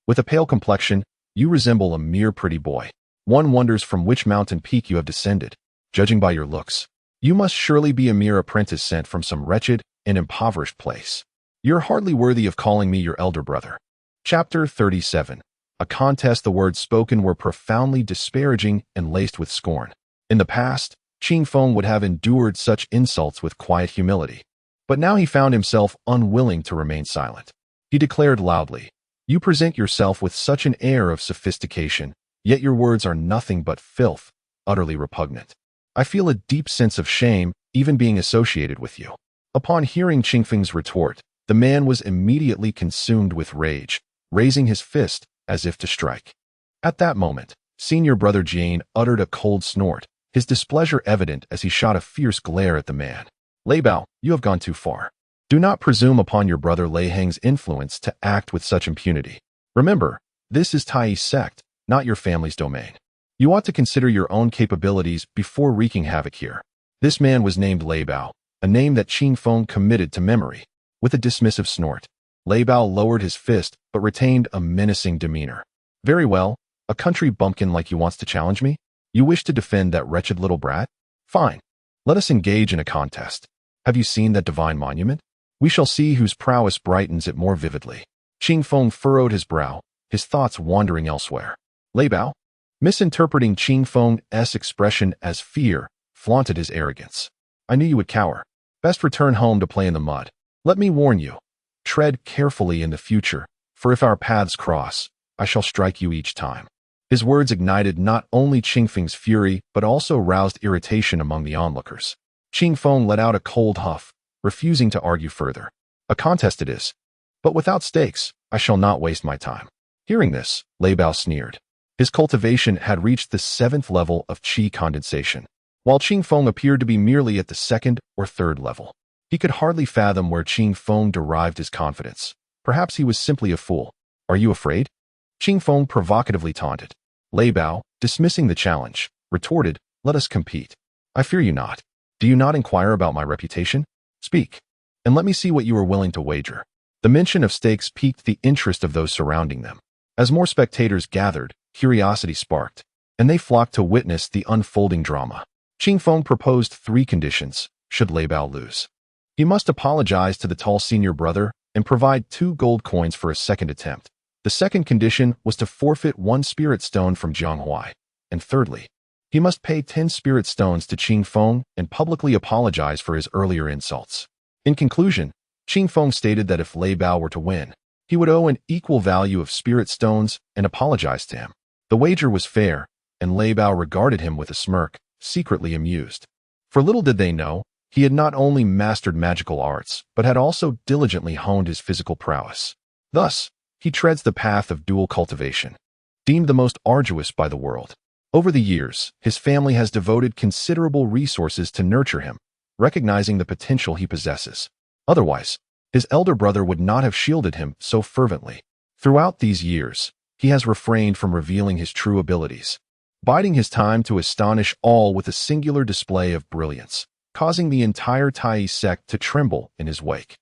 With a pale complexion, you resemble a mere pretty boy. One wonders from which mountain peak you have descended. Judging by your looks, you must surely be a mere apprentice sent from some wretched and impoverished place. You're hardly worthy of calling me your elder brother." Chapter 37. A contest. The words spoken were profoundly disparaging and laced with scorn. In the past, Qingfeng would have endured such insults with quiet humility, but now he found himself unwilling to remain silent. He declared loudly, "You present yourself with such an air of sophistication, yet your words are nothing but filth, utterly repugnant. I feel a deep sense of shame even being associated with you." Upon hearing Qingfeng's retort, the man was immediately consumed with rage, raising his fist as if to strike. At that moment, senior brother Jane uttered a cold snort, his displeasure evident as he shot a fierce glare at the man. "Lei Bao, you have gone too far. Do not presume upon your brother Lei Heng's influence to act with such impunity. Remember, this is Tai's sect, not your family's domain. You ought to consider your own capabilities before wreaking havoc here." This man was named Lei Bao, a name that Qingfeng committed to memory. With a dismissive snort, Lei Bao lowered his fist but retained a menacing demeanor. "Very well, a country bumpkin like you wants to challenge me? You wish to defend that wretched little brat? Fine. Let us engage in a contest. Have you seen that divine monument? We shall see whose prowess brightens it more vividly. Qing Feng furrowed his brow, his thoughts wandering elsewhere. Lei Bao, misinterpreting Qing Feng's expression as fear, flaunted his arrogance. I knew you would cower. Best return home to play in the mud. Let me warn you. Tread carefully in the future, for if our paths cross, I shall strike you each time. His words ignited not only Qing Feng's fury, but also roused irritation among the onlookers. Qing Feng let out a cold huff, refusing to argue further. A contest it is. But without stakes, I shall not waste my time. Hearing this, Lei Bao sneered. His cultivation had reached the 7th level of qi condensation, while Qing Feng appeared to be merely at the 2nd or 3rd level. He could hardly fathom where Qing Feng derived his confidence. Perhaps he was simply a fool. Are you afraid? Qing Feng provocatively taunted. Lei Bao, dismissing the challenge, retorted, let us compete. I fear you not. Do you not inquire about my reputation? Speak, and let me see what you are willing to wager. The mention of stakes piqued the interest of those surrounding them. As more spectators gathered, curiosity sparked, and they flocked to witness the unfolding drama. Qing Feng proposed 3 conditions, should Lei Bao lose. He must apologize to the tall senior brother and provide 2 gold coins for a second attempt. The second condition was to forfeit 1 spirit stone from Jianghuai. And thirdly, he must pay 10 spirit stones to Qing Feng and publicly apologize for his earlier insults. In conclusion, Qing Feng stated that if Lei Bao were to win, he would owe an equal value of spirit stones and apologize to him. The wager was fair, and Lei Bao regarded him with a smirk, secretly amused. For little did they know, he had not only mastered magical arts, but had also diligently honed his physical prowess. Thus, he treads the path of dual cultivation, deemed the most arduous by the world. Over the years, his family has devoted considerable resources to nurture him, recognizing the potential he possesses. Otherwise, his elder brother would not have shielded him so fervently. Throughout these years, he has refrained from revealing his true abilities, biding his time to astonish all with a singular display of brilliance, causing the entire Tai sect to tremble in his wake.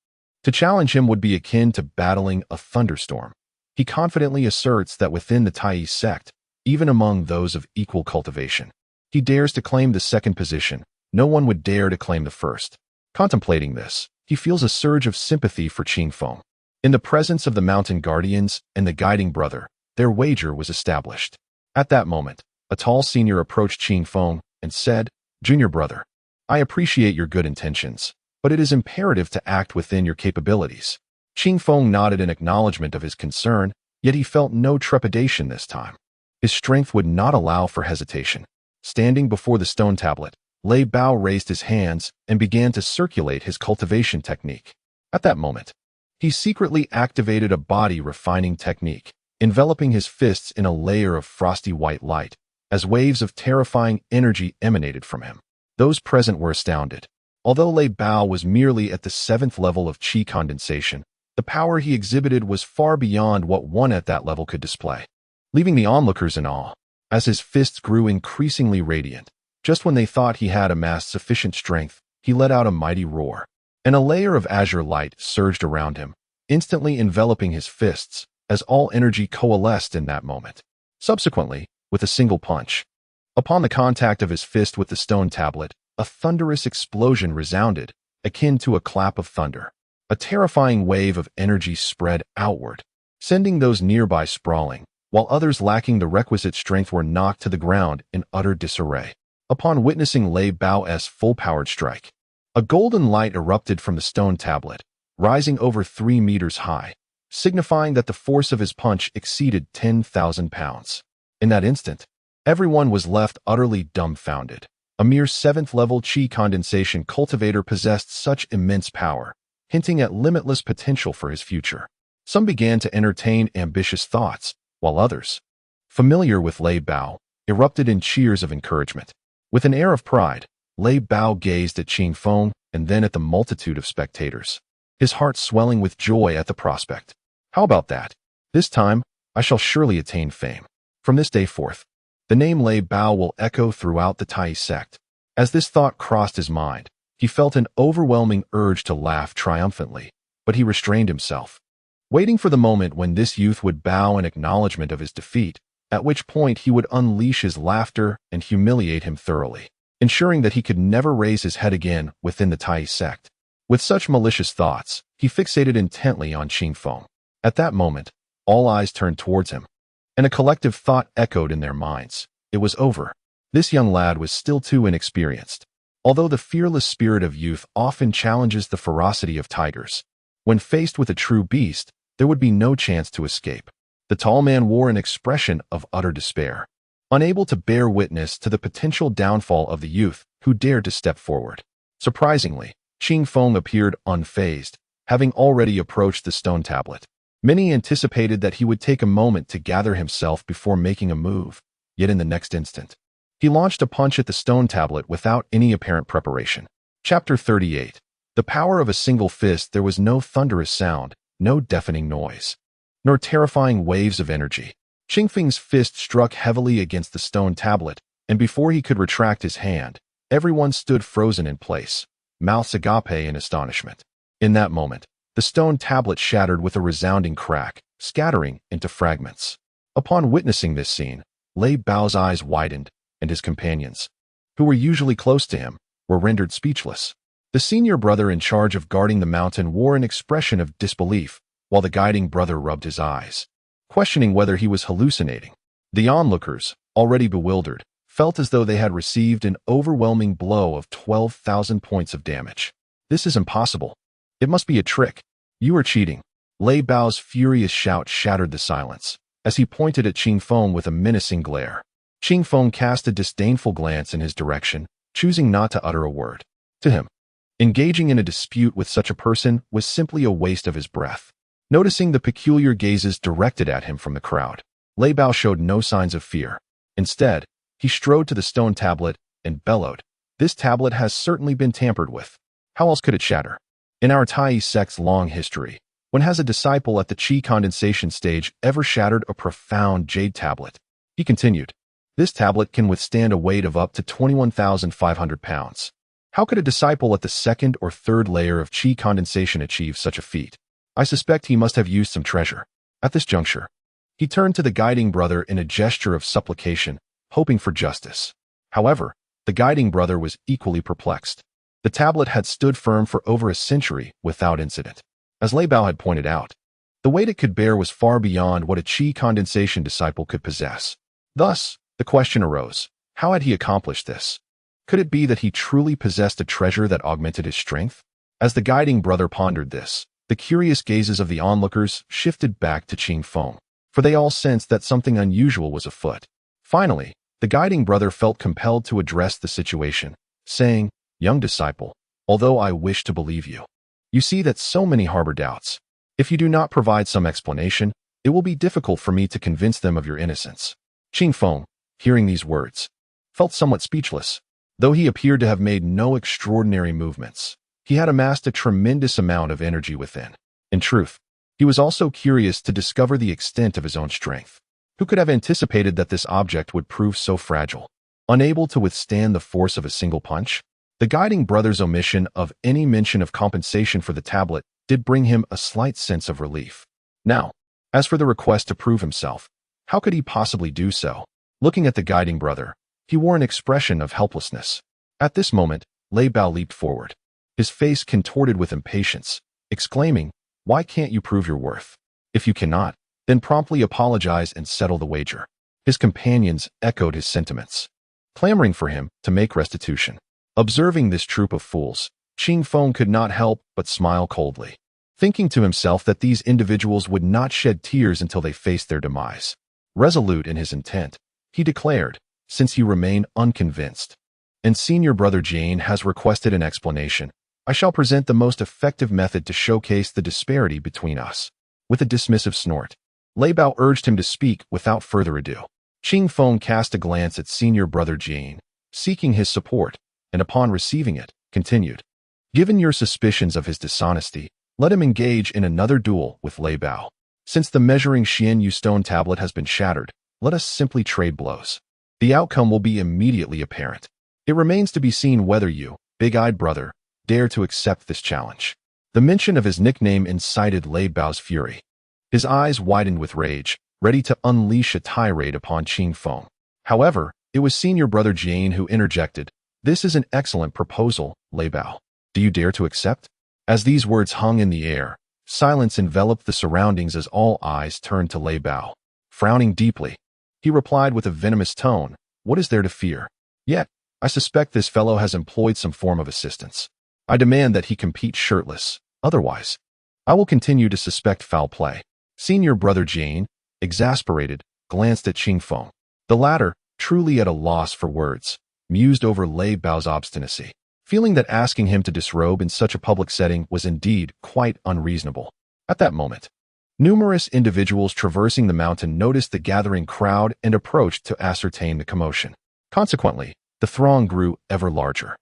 To challenge him would be akin to battling a thunderstorm. He confidently asserts that within the Tai sect, even among those of equal cultivation, he dares to claim the 2nd position. No one would dare to claim the 1st. Contemplating this, he feels a surge of sympathy for Qing Feng. In the presence of the mountain guardians and the guiding brother, their wager was established. At that moment, a tall senior approached Qing Feng and said, Junior brother, I appreciate your good intentions, but it is imperative to act within your capabilities. Qing Feng nodded in acknowledgement of his concern, yet he felt no trepidation this time. His strength would not allow for hesitation. Standing before the stone tablet, Lei Bao raised his hands and began to circulate his cultivation technique. At that moment, he secretly activated a body-refining technique, enveloping his fists in a layer of frosty white light, as waves of terrifying energy emanated from him. Those present were astounded. Although Lei Bao was merely at the 7th level of qi condensation, the power he exhibited was far beyond what one at that level could display, leaving the onlookers in awe. As his fists grew increasingly radiant, just when they thought he had amassed sufficient strength, he let out a mighty roar, and a layer of azure light surged around him, instantly enveloping his fists, as all energy coalesced in that moment. Subsequently, with a single punch, upon the contact of his fist with the stone tablet, a thunderous explosion resounded, akin to a clap of thunder. A terrifying wave of energy spread outward, sending those nearby sprawling, while others lacking the requisite strength were knocked to the ground in utter disarray. Upon witnessing Lei Bao's full-powered strike, a golden light erupted from the stone tablet, rising over 3 meters high, signifying that the force of his punch exceeded 10,000 pounds. In that instant, everyone was left utterly dumbfounded. A mere 7th-level qi condensation cultivator possessed such immense power, hinting at limitless potential for his future. Some began to entertain ambitious thoughts, while others, familiar with Lei Bao, erupted in cheers of encouragement. With an air of pride, Lei Bao gazed at Qing Feng and then at the multitude of spectators, his heart swelling with joy at the prospect. How about that? This time, I shall surely attain fame. From this day forth, the name Lei Bao will echo throughout the Tai sect. As this thought crossed his mind, he felt an overwhelming urge to laugh triumphantly, but he restrained himself, waiting for the moment when this youth would bow in acknowledgement of his defeat, at which point he would unleash his laughter and humiliate him thoroughly. ensuring that he could never raise his head again within the Tai sect. With such malicious thoughts, he fixated intently on Qing Feng. At that moment, all eyes turned towards him, and a collective thought echoed in their minds. It was over. This young lad was still too inexperienced. Although the fearless spirit of youth often challenges the ferocity of tigers, when faced with a true beast, there would be no chance to escape. The tall man wore an expression of utter despair, unable to bear witness to the potential downfall of the youth who dared to step forward. Surprisingly, Qing Feng appeared unfazed, having already approached the stone tablet. Many anticipated that he would take a moment to gather himself before making a move, yet in the next instant, he launched a punch at the stone tablet without any apparent preparation. Chapter 38. The power of a single fist. There was no thunderous sound, no deafening noise, nor terrifying waves of energy. Qing Feng's fist struck heavily against the stone tablet, and before he could retract his hand, everyone stood frozen in place, mouths agape in astonishment. In that moment, the stone tablet shattered with a resounding crack, scattering into fragments. Upon witnessing this scene, Lei Bao's eyes widened, and his companions, who were usually close to him, were rendered speechless. The senior brother in charge of guarding the mountain wore an expression of disbelief, while the guiding brother rubbed his eyes, questioning whether he was hallucinating. The onlookers, already bewildered, felt as though they had received an overwhelming blow of 12,000 points of damage. This is impossible. It must be a trick. You are cheating. Lei Bao's furious shout shattered the silence, as he pointed at Qing Feng with a menacing glare. Qing Feng cast a disdainful glance in his direction, choosing not to utter a word. To him, engaging in a dispute with such a person was simply a waste of his breath. Noticing the peculiar gazes directed at him from the crowd, Lei Bao showed no signs of fear. Instead, he strode to the stone tablet and bellowed, "This tablet has certainly been tampered with. How else could it shatter? In our Tai sect's long history, when has a disciple at the Qi condensation stage ever shattered a profound jade tablet?" He continued, "This tablet can withstand a weight of up to 21,500 pounds. How could a disciple at the second or third layer of Qi condensation achieve such a feat? I suspect he must have used some treasure." At this juncture, he turned to the guiding brother in a gesture of supplication, hoping for justice. However, the guiding brother was equally perplexed. The tablet had stood firm for over a century without incident. As Lei Bao had pointed out, the weight it could bear was far beyond what a Qi condensation disciple could possess. Thus, the question arose, how had he accomplished this? Could it be that he truly possessed a treasure that augmented his strength? As the guiding brother pondered this, the curious gazes of the onlookers shifted back to Qing Feng, for they all sensed that something unusual was afoot. Finally, the guiding brother felt compelled to address the situation, saying, "Young disciple, although I wish to believe you, you see that so many harbor doubts. If you do not provide some explanation, it will be difficult for me to convince them of your innocence." Qing Feng, hearing these words, felt somewhat speechless. Though he appeared to have made no extraordinary movements, he had amassed a tremendous amount of energy within. In truth, he was also curious to discover the extent of his own strength. Who could have anticipated that this object would prove so fragile, unable to withstand the force of a single punch? The guiding brother's omission of any mention of compensation for the tablet did bring him a slight sense of relief. Now, as for the request to prove himself, how could he possibly do so? Looking at the guiding brother, he wore an expression of helplessness. At this moment, Lei Bao leaped forward, his face contorted with impatience, exclaiming, "Why can't you prove your worth? If you cannot, then promptly apologize and settle the wager." His companions echoed his sentiments, clamoring for him to make restitution. Observing this troop of fools, Qing Feng could not help but smile coldly, thinking to himself that these individuals would not shed tears until they faced their demise. Resolute in his intent, he declared, since he remained unconvinced, and senior brother Jane has requested an explanation, I shall present the most effective method to showcase the disparity between us. With a dismissive snort, Lei Bao urged him to speak without further ado. Qing Feng cast a glance at senior brother Jane, seeking his support, and upon receiving it, continued, "Given your suspicions of his dishonesty, let him engage in another duel with Lei Bao. Since the measuring Xian Yu stone tablet has been shattered, let us simply trade blows. The outcome will be immediately apparent. It remains to be seen whether you, big-eyed brother, dare to accept this challenge." The mention of his nickname incited Lei Bao's fury. His eyes widened with rage, ready to unleash a tirade upon Qing Feng. However, it was senior brother Jane who interjected, "This is an excellent proposal, Lei Bao. Do you dare to accept?" As these words hung in the air, silence enveloped the surroundings as all eyes turned to Lei Bao. Frowning deeply, he replied with a venomous tone, "What is there to fear? Yet, I suspect this fellow has employed some form of assistance. I demand that he compete shirtless. Otherwise, I will continue to suspect foul play." Senior brother Jane, exasperated, glanced at Qing Feng. The latter, truly at a loss for words, mused over Lei Bao's obstinacy, feeling that asking him to disrobe in such a public setting was indeed quite unreasonable. At that moment, numerous individuals traversing the mountain noticed the gathering crowd and approached to ascertain the commotion. Consequently, the throng grew ever larger.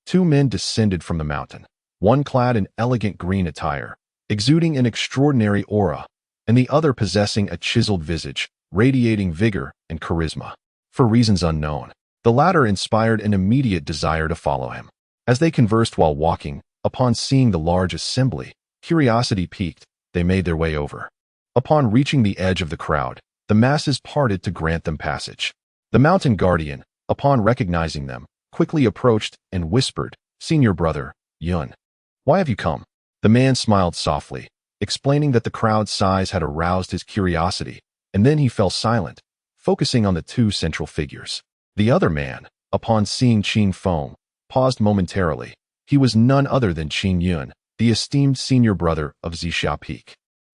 Two men descended from the mountain, one clad in elegant green attire, exuding an extraordinary aura, and the other possessing a chiseled visage, radiating vigor and charisma. For reasons unknown, the latter inspired an immediate desire to follow him. As they conversed while walking, upon seeing the large assembly, curiosity piqued, they made their way over. Upon reaching the edge of the crowd, the masses parted to grant them passage. The mountain guardian, upon recognizing them, quickly approached and whispered, "Senior brother, Yun, why have you come?" The man smiled softly, explaining that the crowd's size had aroused his curiosity, and then he fell silent, focusing on the two central figures. The other man, upon seeing Qing Feng, paused momentarily. He was none other than Qing Yun, the esteemed senior brother of Zixia Peak.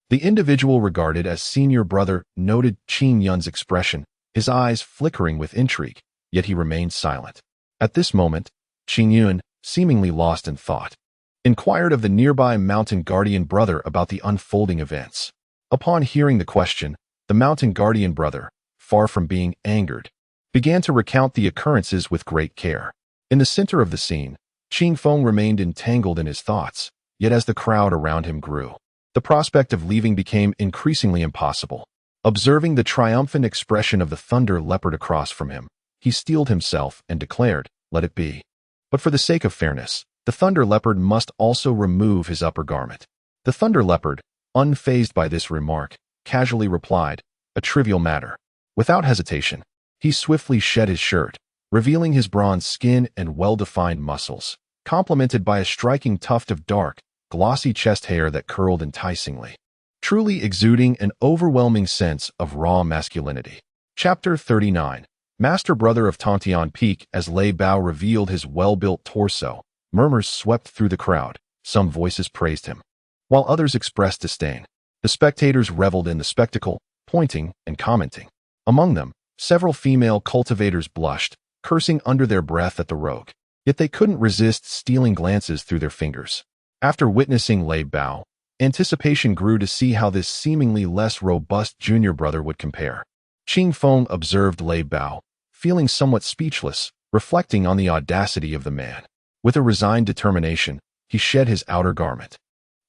The individual regarded as senior brother noted Qing Yun's expression, his eyes flickering with intrigue, yet he remained silent. At this moment, Qing Yun, seemingly lost in thought, inquired of the nearby mountain guardian brother about the unfolding events. Upon hearing the question, the mountain guardian brother, far from being angered, began to recount the occurrences with great care. In the center of the scene, Qing Feng remained entangled in his thoughts, yet as the crowd around him grew, the prospect of leaving became increasingly impossible. Observing the triumphant expression of the thunder leopard across from him, he steeled himself and declared, "Let it be. But for the sake of fairness, the thunder leopard must also remove his upper garment." The thunder leopard, unfazed by this remark, casually replied, "A trivial matter." Without hesitation, he swiftly shed his shirt, revealing his bronze skin and well-defined muscles, complemented by a striking tuft of dark, glossy chest hair that curled enticingly, truly exuding an overwhelming sense of raw masculinity. Chapter 39. Master brother of Tontian Peak. As Lei Bao revealed his well-built torso, murmurs swept through the crowd. Some voices praised him, while others expressed disdain. The spectators reveled in the spectacle, pointing and commenting. Among them, several female cultivators blushed, cursing under their breath at the rogue. Yet they couldn't resist stealing glances through their fingers. After witnessing Lei Bao, anticipation grew to see how this seemingly less robust junior brother would compare. Qing Feng observed Lei Bao, feeling somewhat speechless, reflecting on the audacity of the man. With a resigned determination, he shed his outer garment,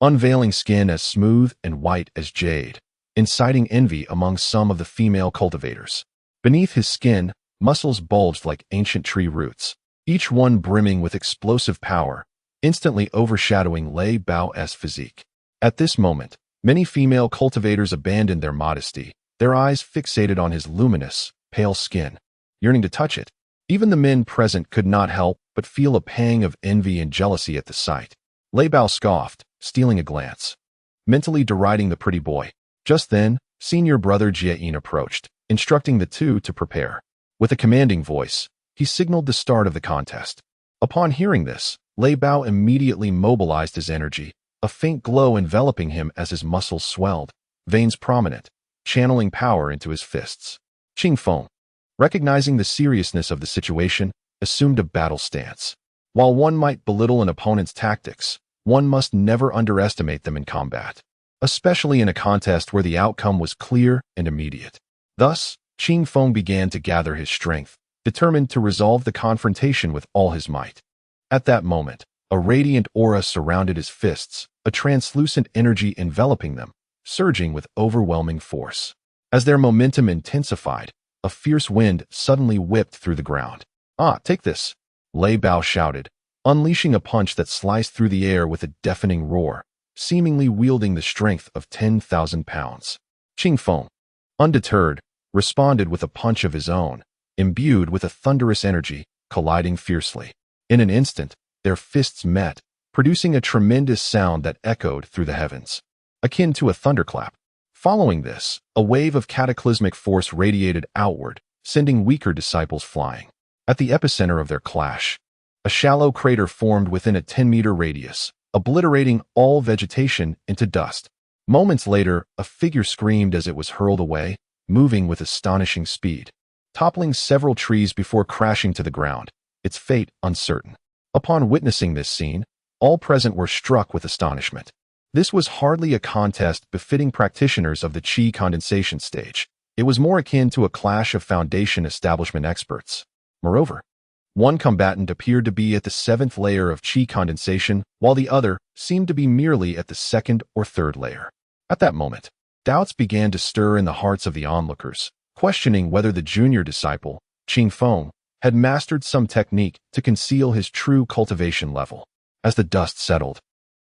unveiling skin as smooth and white as jade, inciting envy among some of the female cultivators. Beneath his skin, muscles bulged like ancient tree roots, each one brimming with explosive power, instantly overshadowing Lei Bao's physique. At this moment, many female cultivators abandoned their modesty, their eyes fixated on his luminous, pale skin, yearning to touch it. Even the men present could not help but feel a pang of envy and jealousy at the sight. Lei Bao scoffed, stealing a glance, mentally deriding the pretty boy. Just then, senior brother Jieyin approached, instructing the two to prepare. With a commanding voice, he signaled the start of the contest. Upon hearing this, Lei Bao immediately mobilized his energy, a faint glow enveloping him as his muscles swelled, veins prominent, channeling power into his fists. Qing Feng, recognizing the seriousness of the situation, assumed a battle stance. While one might belittle an opponent's tactics, one must never underestimate them in combat, especially in a contest where the outcome was clear and immediate. Thus, Qing Feng began to gather his strength, determined to resolve the confrontation with all his might. At that moment, a radiant aura surrounded his fists, a translucent energy enveloping them, surging with overwhelming force. As their momentum intensified, a fierce wind suddenly whipped through the ground. "Ah, take this!" Lei Bao shouted, unleashing a punch that sliced through the air with a deafening roar, seemingly wielding the strength of 10,000 pounds. Qing Feng, undeterred, responded with a punch of his own, imbued with a thunderous energy, colliding fiercely. In an instant, their fists met, producing a tremendous sound that echoed through the heavens, akin to a thunderclap. Following this, a wave of cataclysmic force radiated outward, sending weaker disciples flying. At the epicenter of their clash, a shallow crater formed within a 10-meter radius, obliterating all vegetation into dust. Moments later, a figure screamed as it was hurled away, moving with astonishing speed, toppling several trees before crashing to the ground, its fate uncertain. Upon witnessing this scene, all present were struck with astonishment. This was hardly a contest befitting practitioners of the Qi condensation stage. It was more akin to a clash of Foundation establishment experts. Moreover, one combatant appeared to be at the 7th layer of Qi condensation, while the other seemed to be merely at the 2nd or 3rd layer. At that moment, doubts began to stir in the hearts of the onlookers, questioning whether the junior disciple, Qing Feng, had mastered some technique to conceal his true cultivation level. As the dust settled,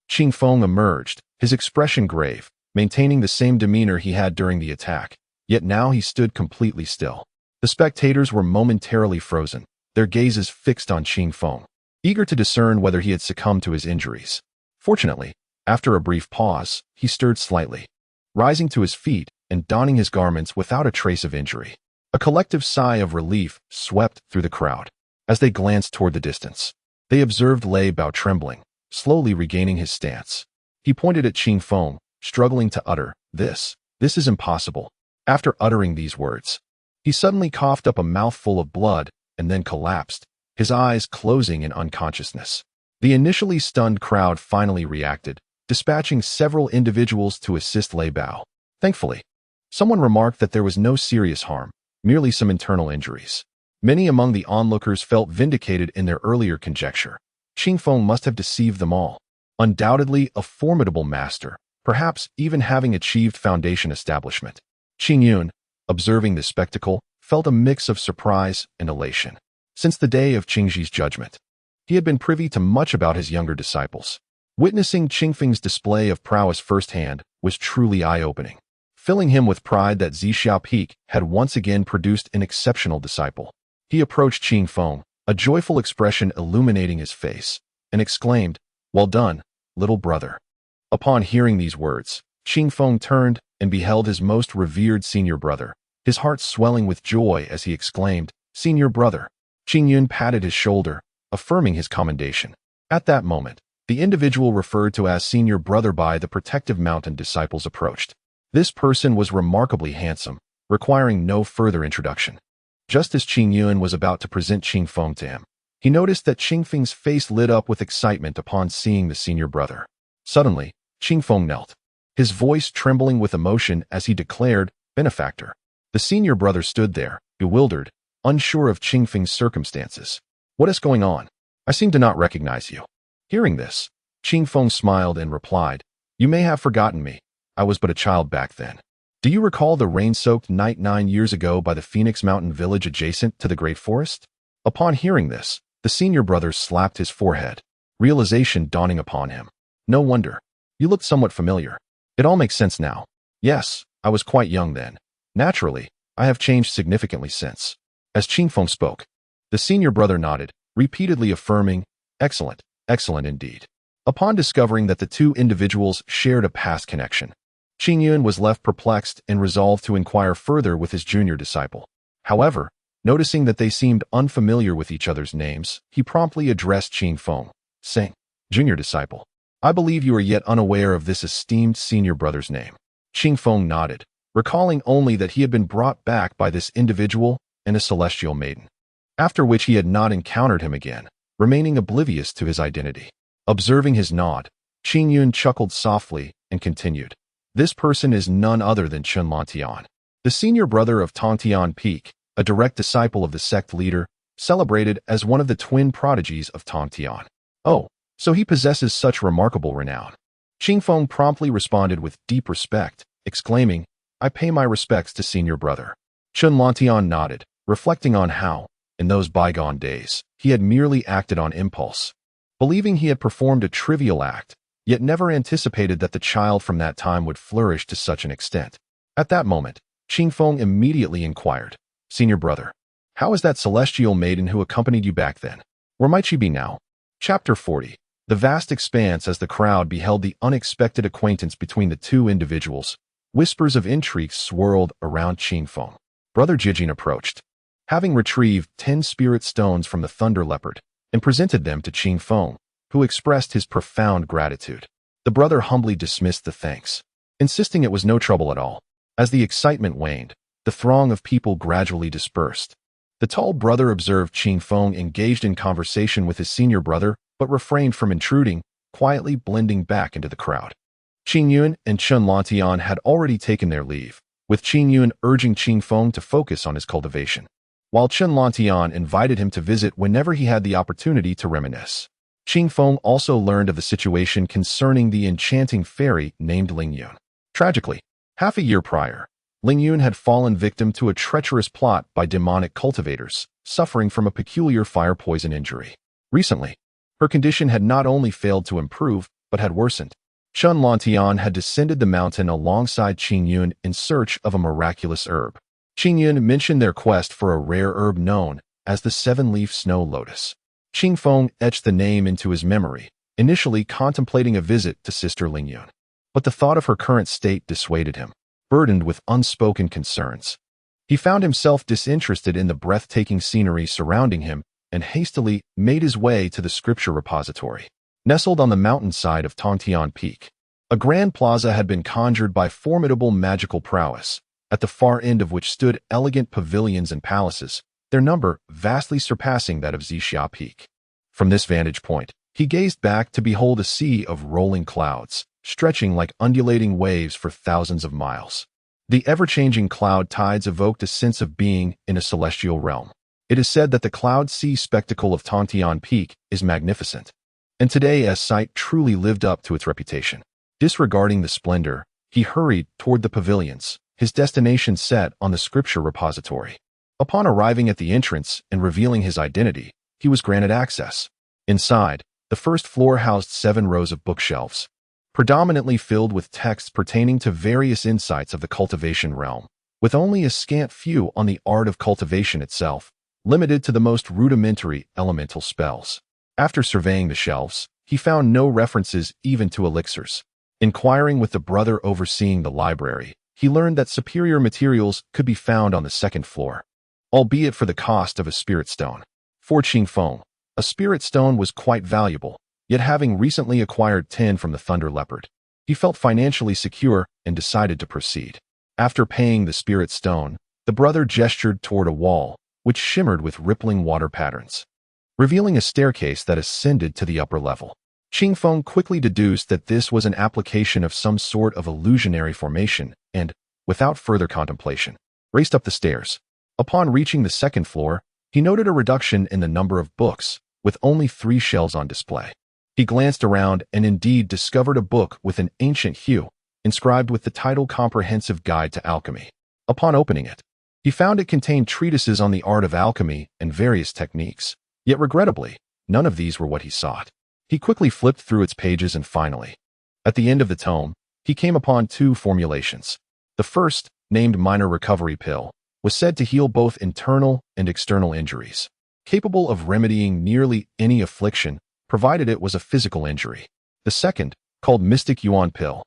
Qing Feng emerged, his expression grave, maintaining the same demeanor he had during the attack, yet now he stood completely still. The spectators were momentarily frozen, their gazes fixed on Qing Feng, eager to discern whether he had succumbed to his injuries. Fortunately, after a brief pause, he stirred slightly, rising to his feet and donning his garments without a trace of injury. A collective sigh of relief swept through the crowd. As they glanced toward the distance, they observed Lei Bao trembling, slowly regaining his stance. He pointed at Qing Feng, struggling to utter, This is impossible." After uttering these words, he suddenly coughed up a mouthful of blood and then collapsed, his eyes closing in unconsciousness. The initially stunned crowd finally reacted, dispatching several individuals to assist Lei Bao. Thankfully, someone remarked that there was no serious harm, merely some internal injuries. Many among the onlookers felt vindicated in their earlier conjecture. Qing Feng must have deceived them all. Undoubtedly a formidable master, perhaps even having achieved Foundation establishment. Qing Yun, observing this spectacle, felt a mix of surprise and elation. Since the day of Qingji's judgment, he had been privy to much about his younger disciples. Witnessing Qing Feng's display of prowess firsthand was truly eye-opening, filling him with pride that Zhixiao Peak had once again produced an exceptional disciple. He approached Qing Feng, a joyful expression illuminating his face, and exclaimed, "Well done, little brother." Upon hearing these words, Qing Feng turned and beheld his most revered senior brother, his heart swelling with joy as he exclaimed, "Senior brother." Qing Yun patted his shoulder, affirming his commendation. At that moment, the individual referred to as senior brother by the protective mountain disciples approached. This person was remarkably handsome, requiring no further introduction. Just as Qing Yun was about to present Qing Feng to him, he noticed that Qing Feng's face lit up with excitement upon seeing the senior brother. Suddenly, Qing Feng knelt, his voice trembling with emotion as he declared, "Benefactor." The senior brother stood there, bewildered, unsure of Qing Feng's circumstances. "What is going on? I seem to not recognize you." Hearing this, Qing Feng smiled and replied, "You may have forgotten me. I was but a child back then. Do you recall the rain-soaked night 9 years ago by the Phoenix Mountain village adjacent to the Great Forest?" Upon hearing this, the senior brother slapped his forehead, realization dawning upon him. "No wonder. You looked somewhat familiar. It all makes sense now. Yes, I was quite young then. Naturally, I have changed significantly since." As Qing Feng spoke, the senior brother nodded, repeatedly affirming, "Excellent, excellent indeed." Upon discovering that the two individuals shared a past connection, Qing Yun was left perplexed and resolved to inquire further with his junior disciple. However, noticing that they seemed unfamiliar with each other's names, he promptly addressed Qing Feng, saying, "Junior disciple, I believe you are yet unaware of this esteemed senior brother's name." Qing Feng nodded, recalling only that he had been brought back by this individual and a celestial maiden, after which he had not encountered him again, remaining oblivious to his identity. Observing his nod, Qing Yun chuckled softly and continued, "This person is none other than Chun Lantian, the senior brother of Tongtian Peak, a direct disciple of the sect leader, celebrated as one of the twin prodigies of Tongtian." "Oh, so he possesses such remarkable renown." Qing Feng promptly responded with deep respect, exclaiming, "I pay my respects to senior brother." Chun Lantian nodded, reflecting on how, in those bygone days, he had merely acted on impulse, believing he had performed a trivial act, yet never anticipated that the child from that time would flourish to such an extent. At that moment, Qing Feng immediately inquired, "Senior brother, how is that celestial maiden who accompanied you back then?" Where might she be now? Chapter 40. The vast expanse. As the crowd beheld the unexpected acquaintance between the two individuals, whispers of intrigue swirled around Qingfeng. Brother Jijin approached, having retrieved 10 spirit stones from the Thunder Leopard, and presented them to Qingfeng, who expressed his profound gratitude. The brother humbly dismissed the thanks, insisting it was no trouble at all. As the excitement waned, the throng of people gradually dispersed. The tall brother observed Qingfeng engaged in conversation with his senior brother, but refrained from intruding, quietly blending back into the crowd. Qingyun and Chen Lantian had already taken their leave, with Qingyun urging Qingfeng to focus on his cultivation, while Chen Lantian invited him to visit whenever he had the opportunity to reminisce. Qingfeng also learned of the situation concerning the enchanting fairy named Lingyun. Tragically, half a year prior, Lingyun had fallen victim to a treacherous plot by demonic cultivators, suffering from a peculiar fire poison injury. Recently, her condition had not only failed to improve, but had worsened. Chen Lantian had descended the mountain alongside Qingyun in search of a miraculous herb. Qingyun mentioned their quest for a rare herb known as the seven-leaf snow lotus. Qingfeng etched the name into his memory, initially contemplating a visit to Sister Lingyun. But the thought of her current state dissuaded him, burdened with unspoken concerns. He found himself disinterested in the breathtaking scenery surrounding him and hastily made his way to the scripture repository. Nestled on the mountainside of Tongtian Peak, a grand plaza had been conjured by formidable magical prowess, at the far end of which stood elegant pavilions and palaces, their number vastly surpassing that of Zixia Peak. From this vantage point, he gazed back to behold a sea of rolling clouds, stretching like undulating waves for thousands of miles. The ever-changing cloud tides evoked a sense of being in a celestial realm. It is said that the cloud sea spectacle of Tongtian Peak is magnificent, and today a sight truly lived up to its reputation. Disregarding the splendor, he hurried toward the pavilions, his destination set on the scripture repository. Upon arriving at the entrance and revealing his identity, he was granted access. Inside, the first floor housed 7 rows of bookshelves, predominantly filled with texts pertaining to various insights of the cultivation realm, with only a scant few on the art of cultivation itself, limited to the most rudimentary elemental spells. After surveying the shelves, he found no references even to elixirs. Inquiring with the brother overseeing the library, he learned that superior materials could be found on the 2nd floor, albeit for the cost of a spirit stone. For Qingfeng, a spirit stone was quite valuable, yet having recently acquired 10 from the Thunder Leopard, he felt financially secure and decided to proceed. After paying the spirit stone, the brother gestured toward a wall, which shimmered with rippling water patterns, revealing a staircase that ascended to the upper level. Qingfeng quickly deduced that this was an application of some sort of illusionary formation and, without further contemplation, raced up the stairs. Upon reaching the 2nd floor, he noted a reduction in the number of books, with only 3 shelves on display. He glanced around and indeed discovered a book with an ancient hue, inscribed with the title Comprehensive Guide to Alchemy. Upon opening it, he found it contained treatises on the art of alchemy and various techniques, yet regrettably, none of these were what he sought. He quickly flipped through its pages and finally, at the end of the tome, he came upon 2 formulations. The first, named Minor Recovery Pill, was said to heal both internal and external injuries, capable of remedying nearly any affliction, provided it was a physical injury. The second, called Mystic Yuan Pill,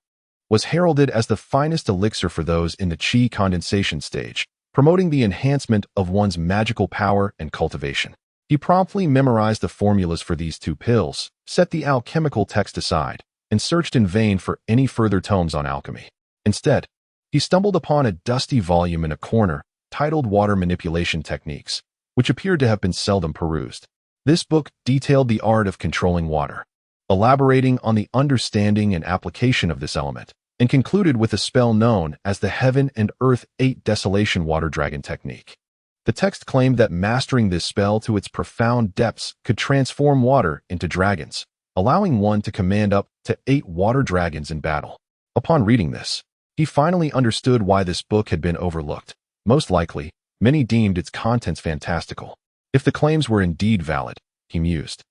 was heralded as the finest elixir for those in the qi condensation stage, promoting the enhancement of one's magical power and cultivation. He promptly memorized the formulas for these 2 pills, set the alchemical text aside, and searched in vain for any further tomes on alchemy. Instead, he stumbled upon a dusty volume in a corner titled Water Manipulation Techniques, which appeared to have been seldom perused. This book detailed the art of controlling water, elaborating on the understanding and application of this element, and concluded with a spell known as the Heaven and Earth 8 Desolation Water Dragon Technique. The text claimed that mastering this spell to its profound depths could transform water into dragons, allowing one to command up to 8 water dragons in battle. Upon reading this, he finally understood why this book had been overlooked. Most likely, many deemed its contents fantastical. If the claims were indeed valid, he mused,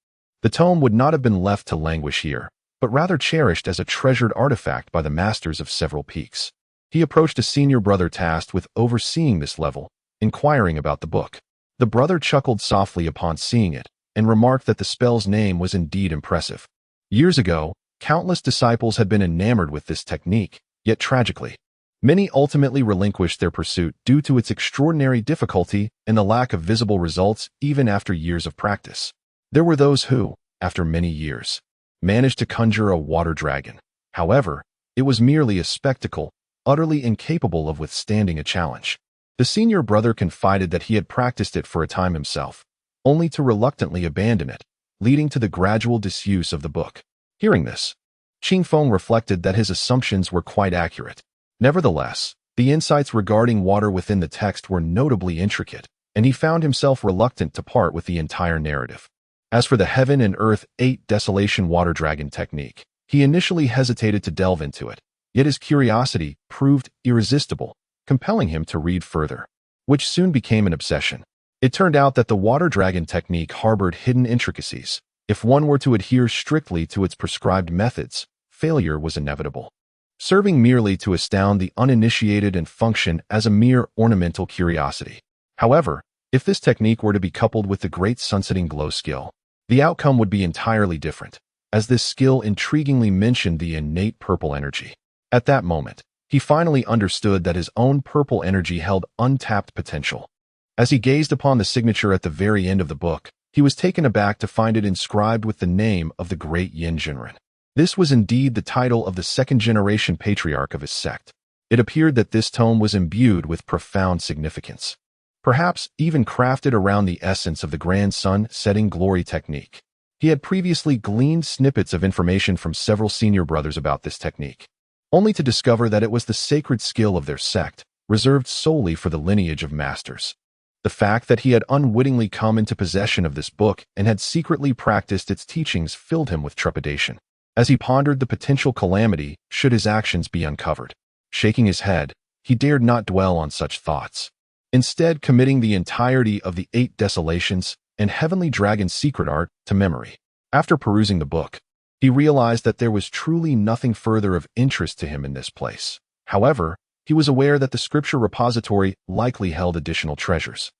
the tome would not have been left to languish here, but rather cherished as a treasured artifact by the masters of several peaks. He approached a senior brother tasked with overseeing this level, inquiring about the book. The brother chuckled softly upon seeing it, and remarked that the spell's name was indeed impressive. Years ago, countless disciples had been enamored with this technique, yet tragically, many ultimately relinquished their pursuit due to its extraordinary difficulty and the lack of visible results even after years of practice. There were those who, after many years, managed to conjure a water dragon. However, it was merely a spectacle, utterly incapable of withstanding a challenge. The senior brother confided that he had practiced it for a time himself, only to reluctantly abandon it, leading to the gradual disuse of the book. Hearing this, Qingfeng reflected that his assumptions were quite accurate. Nevertheless, the insights regarding water within the text were notably intricate, and he found himself reluctant to part with the entire narrative. As for the Heaven and Earth 8 Desolation Water Dragon technique, he initially hesitated to delve into it, yet his curiosity proved irresistible, compelling him to read further, which soon became an obsession. It turned out that the water dragon technique harbored hidden intricacies. If one were to adhere strictly to its prescribed methods, failure was inevitable, serving merely to astound the uninitiated and function as a mere ornamental curiosity. However, if this technique were to be coupled with the great sunsetting glow skill, the outcome would be entirely different, as this skill intriguingly mentioned the innate purple energy. At that moment, he finally understood that his own purple energy held untapped potential. As he gazed upon the signature at the very end of the book, he was taken aback to find it inscribed with the name of the great Yin Jinren. This was indeed the title of the second-generation patriarch of his sect. It appeared that this tome was imbued with profound significance, perhaps even crafted around the essence of the grand sun-setting glory technique. He had previously gleaned snippets of information from several senior brothers about this technique, only to discover that it was the sacred skill of their sect, reserved solely for the lineage of masters. The fact that he had unwittingly come into possession of this book and had secretly practiced its teachings filled him with trepidation, as he pondered the potential calamity should his actions be uncovered. Shaking his head, he dared not dwell on such thoughts, instead committing the entirety of the 8 Desolations and Heavenly Dragon's secret art to memory. After perusing the book, he realized that there was truly nothing further of interest to him in this place. However, he was aware that the scripture repository likely held additional treasures.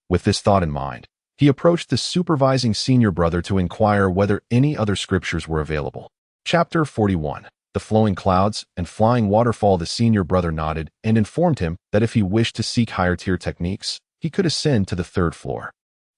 With this thought in mind, he approached the supervising senior brother to inquire whether any other scriptures were available. Chapter 41. The Flowing Clouds and Flying Waterfall. The senior brother nodded and informed him that if he wished to seek higher-tier techniques, he could ascend to the 3rd floor.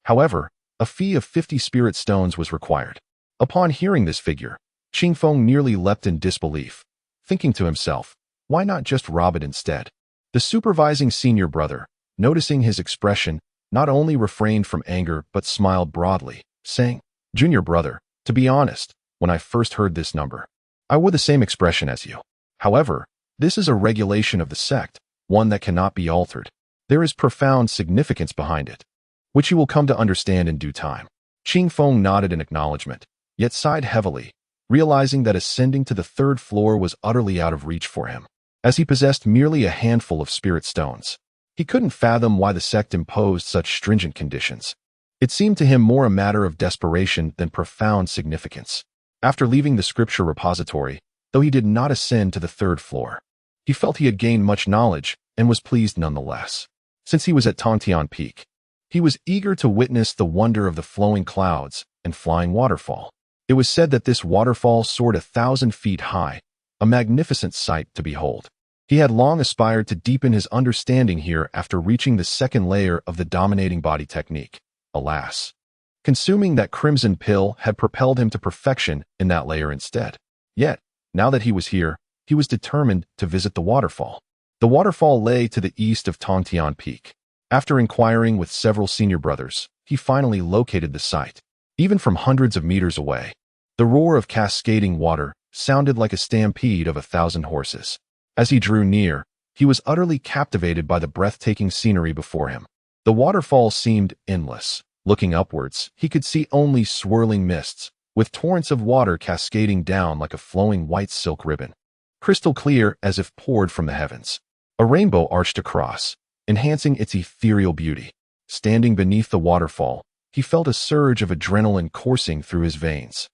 However, a fee of 50 spirit stones was required. Upon hearing this figure, Qingfeng nearly leapt in disbelief, thinking to himself, why not just rob it instead? The supervising senior brother, noticing his expression, not only refrained from anger but smiled broadly, saying, Junior brother, to be honest, when I first heard this number, I wore the same expression as you. However, this is a regulation of the sect, one that cannot be altered. There is profound significance behind it, which you will come to understand in due time. Qingfeng nodded in acknowledgement, yet sighed heavily, realizing that ascending to the 3rd floor was utterly out of reach for him, as he possessed merely a handful of spirit stones. He couldn't fathom why the sect imposed such stringent conditions. It seemed to him more a matter of desperation than profound significance. After leaving the scripture repository, though he did not ascend to the 3rd floor, he felt he had gained much knowledge and was pleased nonetheless. Since he was at Tongtian Peak, he was eager to witness the wonder of the flowing clouds and flying waterfall. It was said that this waterfall soared 1,000 feet high, a magnificent sight to behold. He had long aspired to deepen his understanding here after reaching the 2nd layer of the dominating body technique. Alas, consuming that crimson pill had propelled him to perfection in that layer instead. Yet, now that he was here, he was determined to visit the waterfall. The waterfall lay to the east of Tongtian Peak. After inquiring with several senior brothers, he finally located the site. Even from hundreds of meters away, the roar of cascading water sounded like a stampede of 1,000 horses. As he drew near, he was utterly captivated by the breathtaking scenery before him. The waterfall seemed endless. Looking upwards, he could see only swirling mists, with torrents of water cascading down like a flowing white silk ribbon, crystal clear as if poured from the heavens. A rainbow arched across, enhancing its ethereal beauty. Standing beneath the waterfall, he felt a surge of adrenaline coursing through his veins,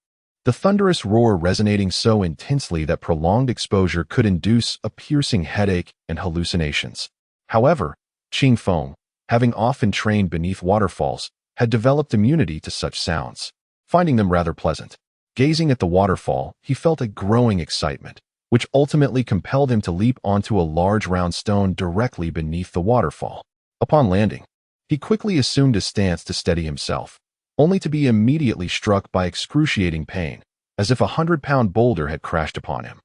the thunderous roar resonating so intensely that prolonged exposure could induce a piercing headache and hallucinations. However, Qingfeng, having often trained beneath waterfalls, had developed immunity to such sounds, finding them rather pleasant. Gazing at the waterfall, he felt a growing excitement, which ultimately compelled him to leap onto a large round stone directly beneath the waterfall. Upon landing, he quickly assumed a stance to steady himself, only to be immediately struck by excruciating pain, as if a 100-pound boulder had crashed upon him.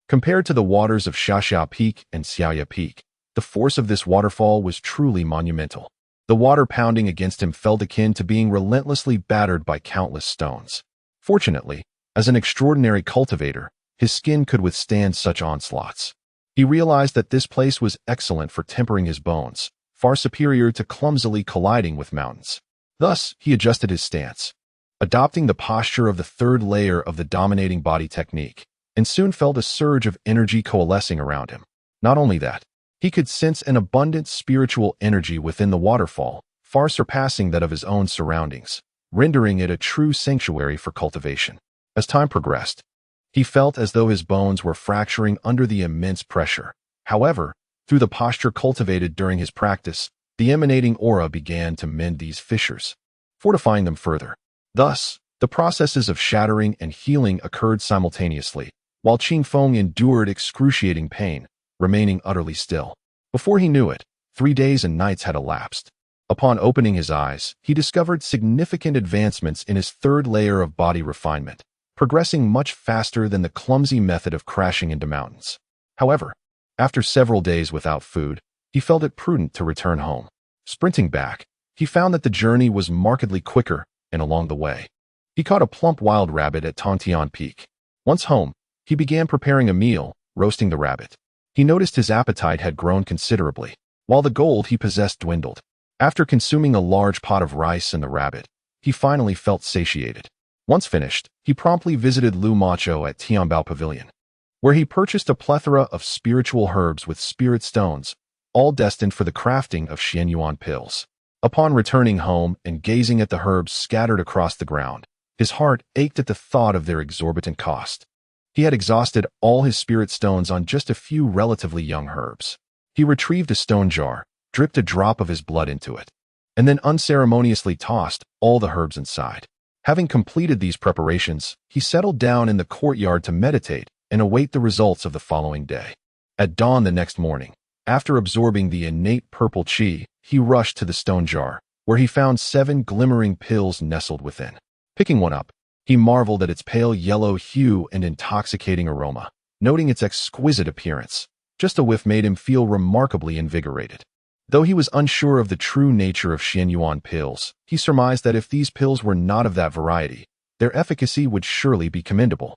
Compared to the waters of Xiaxia Peak and Xiaoya Peak, the force of this waterfall was truly monumental. The water pounding against him felt akin to being relentlessly battered by countless stones. Fortunately, as an extraordinary cultivator, his skin could withstand such onslaughts. He realized that this place was excellent for tempering his bones, far superior to clumsily colliding with mountains. Thus, he adjusted his stance, adopting the posture of the third layer of the dominating body technique, and soon felt a surge of energy coalescing around him. Not only that, he could sense an abundant spiritual energy within the waterfall, far surpassing that of his own surroundings, rendering it a true sanctuary for cultivation. As time progressed, he felt as though his bones were fracturing under the immense pressure. However, through the posture cultivated during his practice, the emanating aura began to mend these fissures, fortifying them further. Thus, the processes of shattering and healing occurred simultaneously, while Qing Feng endured excruciating pain, remaining utterly still. Before he knew it, 3 days and nights had elapsed. Upon opening his eyes, he discovered significant advancements in his third layer of body refinement, progressing much faster than the clumsy method of crashing into mountains. However, after several days without food, he felt it prudent to return home. Sprinting back, he found that the journey was markedly quicker, and along the way, he caught a plump wild rabbit at Tongtian Peak. Once home, he began preparing a meal, roasting the rabbit. He noticed his appetite had grown considerably, while the gold he possessed dwindled. After consuming a large pot of rice and the rabbit, he finally felt satiated. Once finished, he promptly visited Lu Macho at Tianbao Pavilion, where he purchased a plethora of spiritual herbs with spirit stones, all destined for the crafting of Xianyuan pills. Upon returning home and gazing at the herbs scattered across the ground, his heart ached at the thought of their exorbitant cost. He had exhausted all his spirit stones on just a few relatively young herbs. He retrieved a stone jar, dripped a drop of his blood into it, and then unceremoniously tossed all the herbs inside. Having completed these preparations, he settled down in the courtyard to meditate and await the results of the following day. At dawn the next morning, after absorbing the innate purple qi, he rushed to the stone jar, where he found 7 glimmering pills nestled within. Picking one up, he marveled at its pale yellow hue and intoxicating aroma. Noting its exquisite appearance, just a whiff made him feel remarkably invigorated. Though he was unsure of the true nature of Xianyuan pills, he surmised that if these pills were not of that variety, their efficacy would surely be commendable.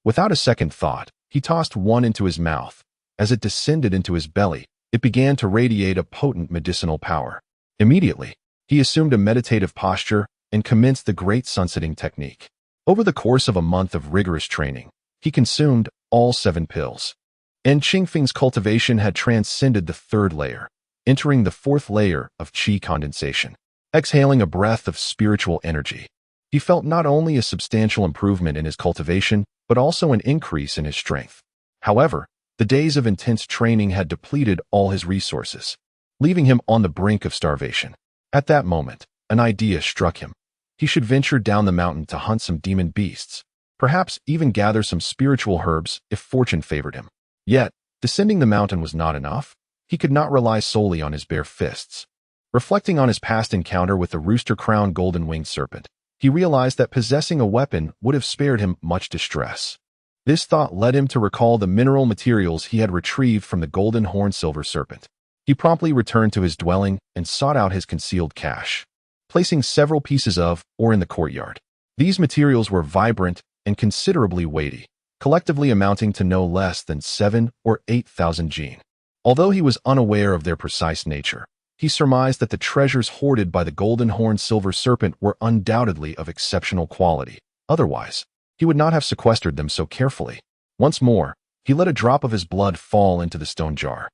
Without a second thought, he tossed one into his mouth. As it descended into his belly, it began to radiate a potent medicinal power. Immediately, he assumed a meditative posture and commenced the great sunsetting technique. Over the course of a month of rigorous training, he consumed all 7 pills. And Qingfeng's cultivation had transcended the third layer, entering the 4th layer of qi condensation. Exhaling a breath of spiritual energy, he felt not only a substantial improvement in his cultivation, but also an increase in his strength. However, the days of intense training had depleted all his resources, leaving him on the brink of starvation. At that moment, an idea struck him. He should venture down the mountain to hunt some demon beasts, perhaps even gather some spiritual herbs if fortune favored him. Yet, descending the mountain was not enough. He could not rely solely on his bare fists. Reflecting on his past encounter with the rooster-crowned golden-winged serpent, he realized that possessing a weapon would have spared him much distress. This thought led him to recall the mineral materials he had retrieved from the golden-horned silver serpent. He promptly returned to his dwelling and sought out his concealed cache, placing several pieces of ore in the courtyard. These materials were vibrant and considerably weighty, collectively amounting to no less than 7,000 or 8,000 jin. Although he was unaware of their precise nature, he surmised that the treasures hoarded by the golden-horned silver serpent were undoubtedly of exceptional quality. Otherwise, he would not have sequestered them so carefully. Once more, he let a drop of his blood fall into the stone jar,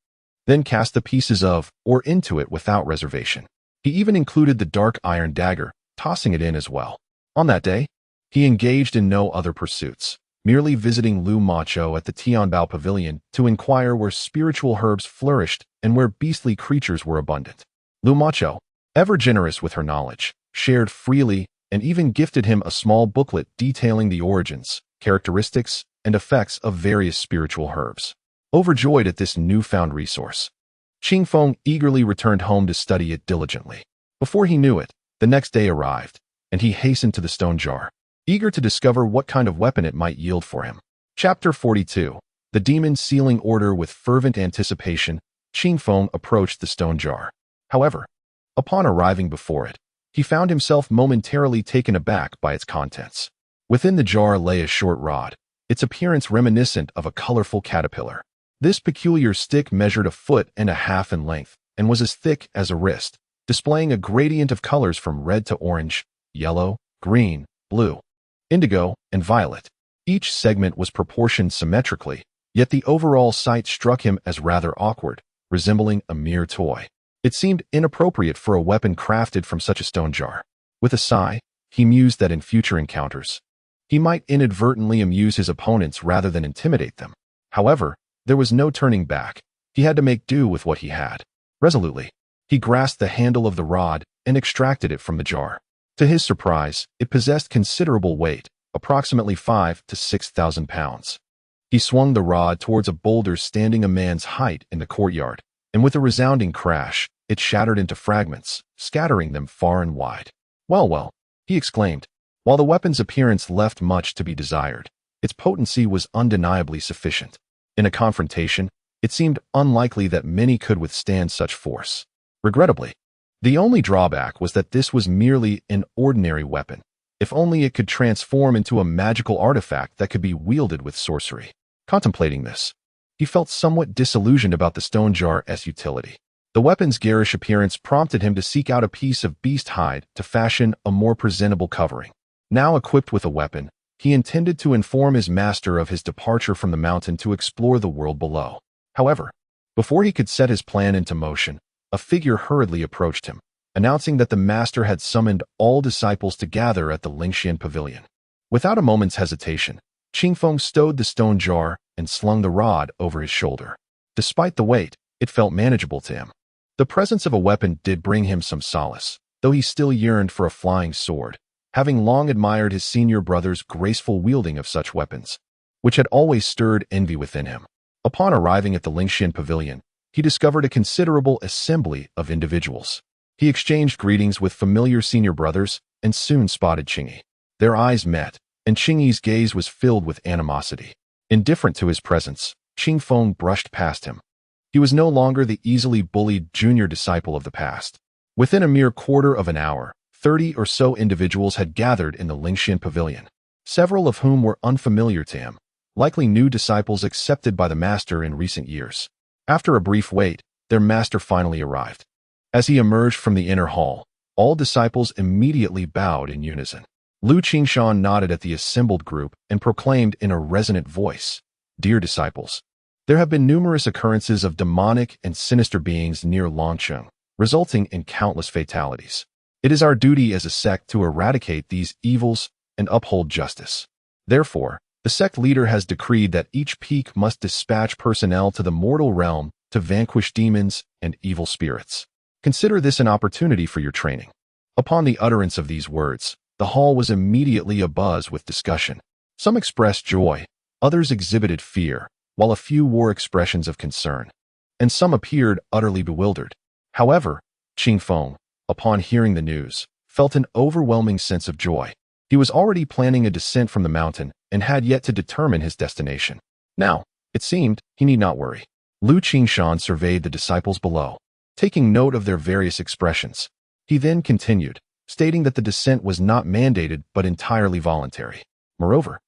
then cast the pieces of ore into it without reservation. He even included the dark iron dagger, tossing it in as well. On that day, he engaged in no other pursuits, merely visiting Lu Macho at the Tianbao Pavilion to inquire where spiritual herbs flourished and where beastly creatures were abundant. Lu Macho, ever generous with her knowledge, shared freely, and even gifted him a small booklet detailing the origins, characteristics, and effects of various spiritual herbs. Overjoyed at this newfound resource, Qingfeng eagerly returned home to study it diligently. Before he knew it, the next day arrived, and he hastened to the stone jar, eager to discover what kind of weapon it might yield for him. Chapter 42. The demon sealing order. With fervent anticipation, Qingfeng approached the stone jar. However, upon arriving before it, he found himself momentarily taken aback by its contents. Within the jar lay a short rod, its appearance reminiscent of a colorful caterpillar. This peculiar stick measured 1.5 feet in length and was as thick as a wrist, displaying a gradient of colors from red to orange, yellow, green, blue, indigo, and violet. Each segment was proportioned symmetrically, yet the overall sight struck him as rather awkward, resembling a mere toy. It seemed inappropriate for a weapon crafted from such a stone jar. With a sigh, he mused that in future encounters, he might inadvertently amuse his opponents rather than intimidate them. However, there was no turning back. He had to make do with what he had. Resolutely, he grasped the handle of the rod and extracted it from the jar. To his surprise, it possessed considerable weight, approximately 5,000 to 6,000 pounds. He swung the rod towards a boulder standing a man's height in the courtyard, and with a resounding crash, it shattered into fragments, scattering them far and wide. Well, he exclaimed. While the weapon's appearance left much to be desired, its potency was undeniably sufficient. In a confrontation, it seemed unlikely that many could withstand such force. Regrettably, the only drawback was that this was merely an ordinary weapon. If only it could transform into a magical artifact that could be wielded with sorcery. Contemplating this, he felt somewhat disillusioned about the stone jar's utility. The weapon's garish appearance prompted him to seek out a piece of beast hide to fashion a more presentable covering. Now equipped with a weapon, he intended to inform his master of his departure from the mountain to explore the world below. However, before he could set his plan into motion, a figure hurriedly approached him, announcing that the master had summoned all disciples to gather at the Lingxian pavilion. Without a moment's hesitation, Qingfeng stowed the stone jar and slung the rod over his shoulder. Despite the weight, it felt manageable to him. The presence of a weapon did bring him some solace, though he still yearned for a flying sword, having long admired his senior brother's graceful wielding of such weapons, which had always stirred envy within him. Upon arriving at the Lingxian pavilion, he discovered a considerable assembly of individuals. He exchanged greetings with familiar senior brothers and soon spotted Qingyi. Their eyes met, and Qingyi's gaze was filled with animosity. Indifferent to his presence, Qingfeng brushed past him. He was no longer the easily bullied junior disciple of the past. Within a mere quarter of an hour, 30 or so individuals had gathered in the Lingxian pavilion, several of whom were unfamiliar to him, likely new disciples accepted by the master in recent years. After a brief wait, their master finally arrived. As he emerged from the inner hall, all disciples immediately bowed in unison. Lu Qingshan nodded at the assembled group and proclaimed in a resonant voice, "Dear disciples, there have been numerous occurrences of demonic and sinister beings near Longcheng, resulting in countless fatalities. It is our duty as a sect to eradicate these evils and uphold justice. Therefore, the sect leader has decreed that each peak must dispatch personnel to the mortal realm to vanquish demons and evil spirits. Consider this an opportunity for your training." Upon the utterance of these words, the hall was immediately abuzz with discussion. Some expressed joy, others exhibited fear, while a few wore expressions of concern, and some appeared utterly bewildered. However, Qingfeng, upon hearing the news, felt an overwhelming sense of joy. He was already planning a descent from the mountain and had yet to determine his destination. Now, it seemed, he need not worry. Lu Qingshan surveyed the disciples below, taking note of their various expressions. He then continued, stating that the descent was not mandated but entirely voluntary. Moreover,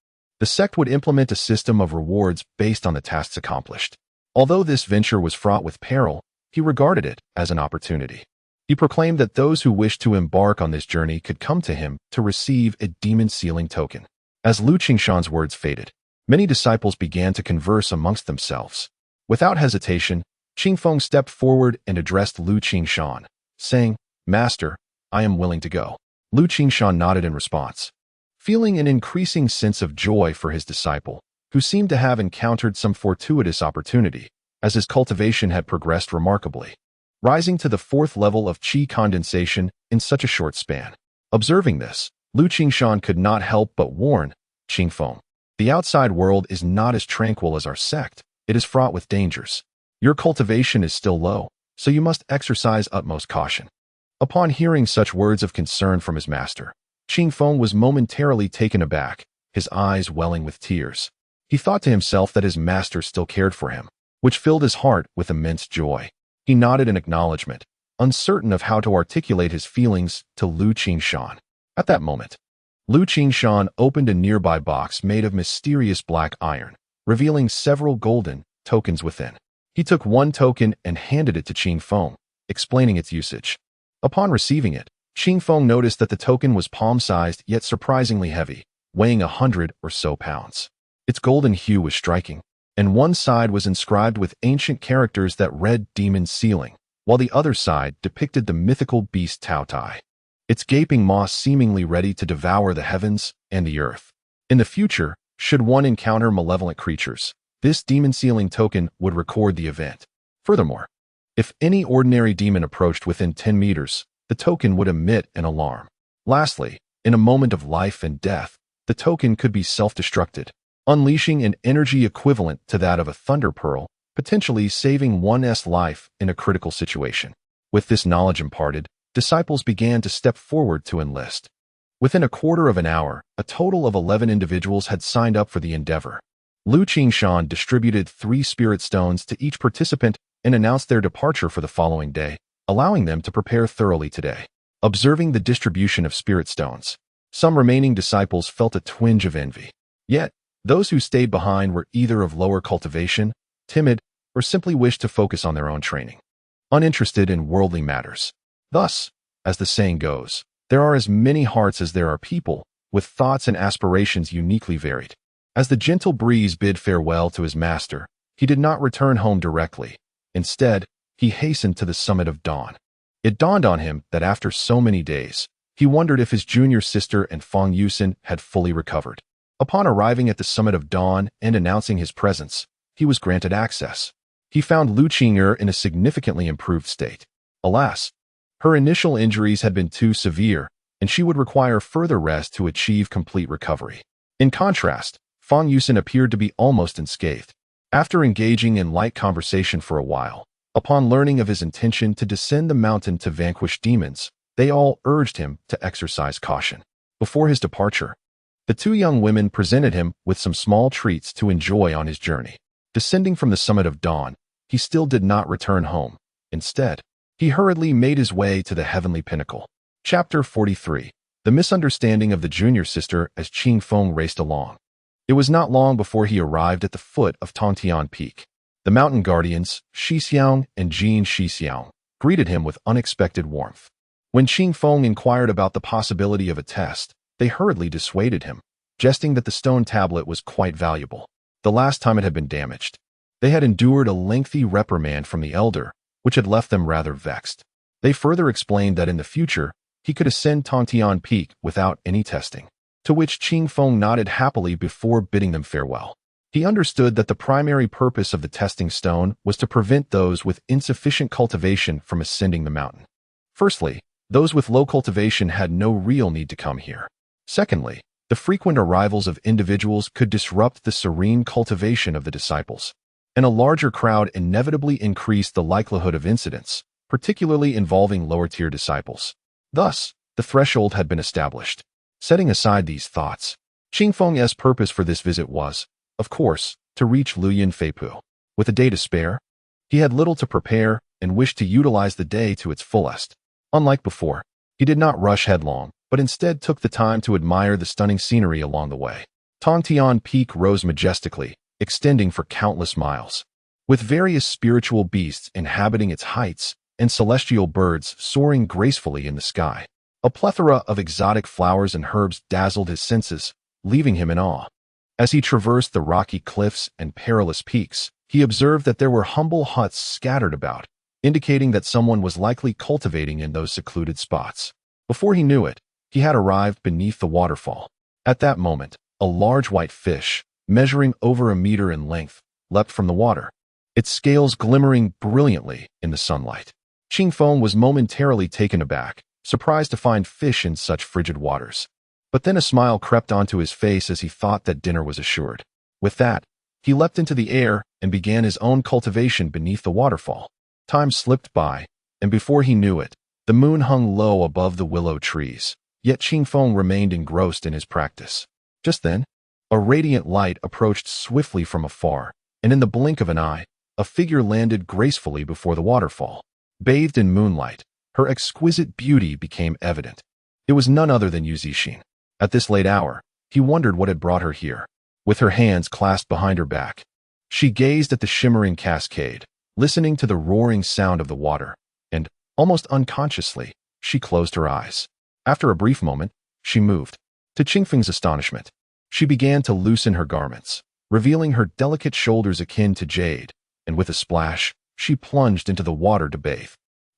the sect would implement a system of rewards based on the tasks accomplished. Although this venture was fraught with peril, he regarded it as an opportunity. He proclaimed that those who wished to embark on this journey could come to him to receive a demon-sealing token. As Lu Qingshan's words faded, many disciples began to converse amongst themselves. Without hesitation, Qingfeng stepped forward and addressed Lu Qingshan, saying, "Master, I am willing to go." Lu Qingshan nodded in response, feeling an increasing sense of joy for his disciple, who seemed to have encountered some fortuitous opportunity, as his cultivation had progressed remarkably, rising to the 4th level of qi condensation in such a short span. Observing this, Lu Qingshan could not help but warn Qingfeng. The outside world is not as tranquil as our sect. It is fraught with dangers. Your cultivation is still low, so you must exercise utmost caution. Upon hearing such words of concern from his master, Qingfeng was momentarily taken aback, his eyes welling with tears. He thought to himself that his master still cared for him, which filled his heart with immense joy. He nodded in acknowledgement, uncertain of how to articulate his feelings to Lu Qingshan. At that moment, Lu Qingshan opened a nearby box made of mysterious black iron, revealing several golden tokens within. He took one token and handed it to Qingfeng, explaining its usage. Upon receiving it, Qingfeng noticed that the token was palm-sized yet surprisingly heavy, weighing 100 or so pounds. Its golden hue was striking, and one side was inscribed with ancient characters that read Demon Sealing, while the other side depicted the mythical beast Tao Tai, its gaping maw seemingly ready to devour the heavens and the earth. In the future, should one encounter malevolent creatures, this demon sealing token would record the event. Furthermore, if any ordinary demon approached within 10 meters, the token would emit an alarm. Lastly, in a moment of life and death, the token could be self-destructed, unleashing an energy equivalent to that of a thunder pearl, potentially saving one's life in a critical situation. With this knowledge imparted, disciples began to step forward to enlist. Within a quarter of an hour, a total of 11 individuals had signed up for the endeavor. Lu Qingshan distributed 3 spirit stones to each participant and announced their departure for the following day, allowing them to prepare thoroughly today. Observing the distribution of spirit stones, some remaining disciples felt a twinge of envy. Yet, those who stayed behind were either of lower cultivation, timid, or simply wished to focus on their own training, uninterested in worldly matters. Thus, as the saying goes, there are as many hearts as there are people, with thoughts and aspirations uniquely varied. As the gentle breeze bid farewell to his master, he did not return home directly. Instead, he hastened to the summit of dawn. It dawned on him that after so many days, he wondered if his junior sister and Fang Yusin had fully recovered. Upon arriving at the summit of dawn and announcing his presence, he was granted access. He found Lu Qing'er in a significantly improved state. Alas, her initial injuries had been too severe, and she would require further rest to achieve complete recovery. In contrast, Fang Yusin appeared to be almost unscathed. After engaging in light conversation for a while, upon learning of his intention to descend the mountain to vanquish demons, they all urged him to exercise caution. Before his departure, the 2 young women presented him with some small treats to enjoy on his journey. Descending from the summit of dawn, he still did not return home. Instead, he hurriedly made his way to the heavenly pinnacle. Chapter 43. The misunderstanding of the junior sister as Qingfeng raced along. It was not long before he arrived at the foot of Tongtian Peak. The mountain guardians, Shixiang and Jin Shixiang, greeted him with unexpected warmth. When Qingfeng inquired about the possibility of a test, they hurriedly dissuaded him, jesting that the stone tablet was quite valuable. The last time it had been damaged, they had endured a lengthy reprimand from the elder, which had left them rather vexed. They further explained that in the future, he could ascend Tongtian Peak without any testing, to which Qingfeng nodded happily before bidding them farewell. He understood that the primary purpose of the testing stone was to prevent those with insufficient cultivation from ascending the mountain. Firstly, those with low cultivation had no real need to come here. Secondly, the frequent arrivals of individuals could disrupt the serene cultivation of the disciples, and a larger crowd inevitably increased the likelihood of incidents, particularly involving lower-tier disciples. Thus, the threshold had been established. Setting aside these thoughts, Qingfeng's purpose for this visit was, of course, to reach Luyin Feipu. With a day to spare, he had little to prepare and wished to utilize the day to its fullest. Unlike before, he did not rush headlong, but instead took the time to admire the stunning scenery along the way. Tongtian Peak rose majestically, extending for countless miles, with various spiritual beasts inhabiting its heights and celestial birds soaring gracefully in the sky. A plethora of exotic flowers and herbs dazzled his senses, leaving him in awe. As he traversed the rocky cliffs and perilous peaks, he observed that there were humble huts scattered about, indicating that someone was likely cultivating in those secluded spots. Before he knew it, he had arrived beneath the waterfall. At that moment, a large white fish, measuring over 1 meter in length, leapt from the water, its scales glimmering brilliantly in the sunlight. Qingfeng was momentarily taken aback, surprised to find fish in such frigid waters. But then a smile crept onto his face as he thought that dinner was assured. With that, he leapt into the air and began his own cultivation beneath the waterfall. Time slipped by, and before he knew it, the moon hung low above the willow trees, yet Qingfeng remained engrossed in his practice. Just then, a radiant light approached swiftly from afar, and in the blink of an eye, a figure landed gracefully before the waterfall. Bathed in moonlight, her exquisite beauty became evident. It was none other than Yu Zixin. At this late hour, he wondered what had brought her here. With her hands clasped behind her back, she gazed at the shimmering cascade, listening to the roaring sound of the water, and, almost unconsciously, she closed her eyes. After a brief moment, she moved. To Qingfeng's astonishment, she began to loosen her garments, revealing her delicate shoulders akin to jade, and with a splash, she plunged into the water to bathe.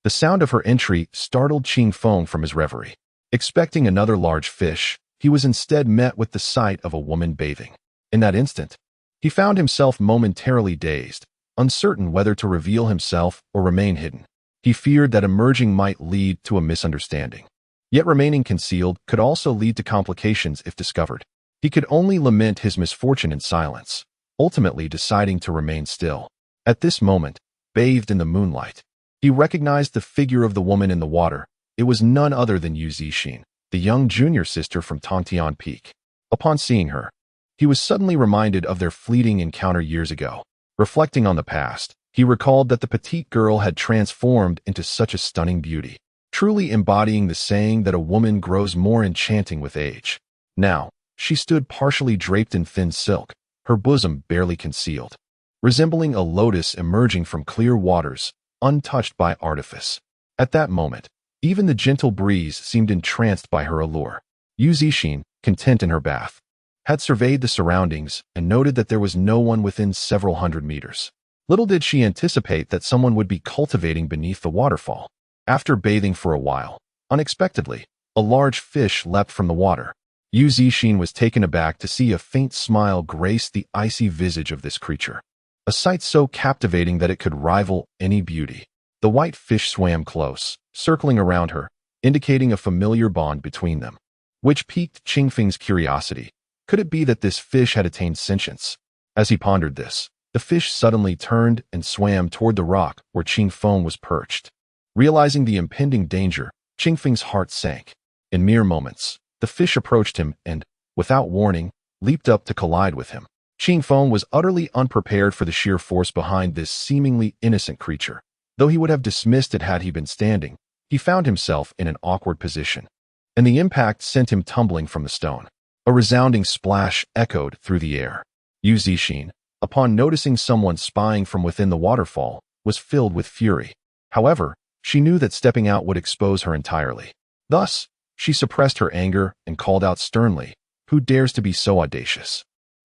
The sound of her entry startled Qingfeng from his reverie. Expecting another large fish, he was instead met with the sight of a woman bathing. In that instant, he found himself momentarily dazed, uncertain whether to reveal himself or remain hidden. He feared that emerging might lead to a misunderstanding. Yet remaining concealed could also lead to complications if discovered. He could only lament his misfortune in silence, ultimately deciding to remain still. At this moment, bathed in the moonlight, he recognized the figure of the woman in the water. It was none other than Yu Zixin, the young junior sister from Tongtian Peak. Upon seeing her, he was suddenly reminded of their fleeting encounter years ago. Reflecting on the past, he recalled that the petite girl had transformed into such a stunning beauty, truly embodying the saying that a woman grows more enchanting with age. Now, she stood partially draped in thin silk, her bosom barely concealed, resembling a lotus emerging from clear waters, untouched by artifice. At that moment, even the gentle breeze seemed entranced by her allure. Yu Zixin, content in her bath, had surveyed the surroundings and noted that there was no one within several hundred meters. Little did she anticipate that someone would be cultivating beneath the waterfall. After bathing for a while, unexpectedly, a large fish leapt from the water. Yu Zixin was taken aback to see a faint smile grace the icy visage of this creature, a sight so captivating that it could rival any beauty. The white fish swam close, circling around her, indicating a familiar bond between them, which piqued Qingfeng's curiosity. Could it be that this fish had attained sentience? As he pondered this, the fish suddenly turned and swam toward the rock where Qingfeng was perched. Realizing the impending danger, Qingfeng's heart sank. In mere moments, the fish approached him and, without warning, leaped up to collide with him. Qingfeng was utterly unprepared for the sheer force behind this seemingly innocent creature. Though he would have dismissed it had he been standing, he found himself in an awkward position, and the impact sent him tumbling from the stone. A resounding splash echoed through the air. Yu Zixin, upon noticing someone spying from within the waterfall, was filled with fury. However, she knew that stepping out would expose her entirely. Thus, she suppressed her anger and called out sternly, "Who dares to be so audacious?"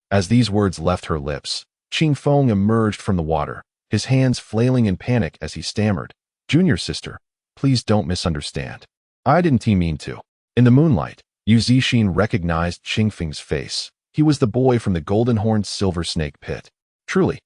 As these words left her lips, Qingfeng emerged from the water, his hands flailing in panic as he stammered, "Junior sister, please don't misunderstand. I didn't mean to." In the moonlight, Yu Zixin recognized Qingfeng's face. He was the boy from the golden-horned silver snake pit. Truly,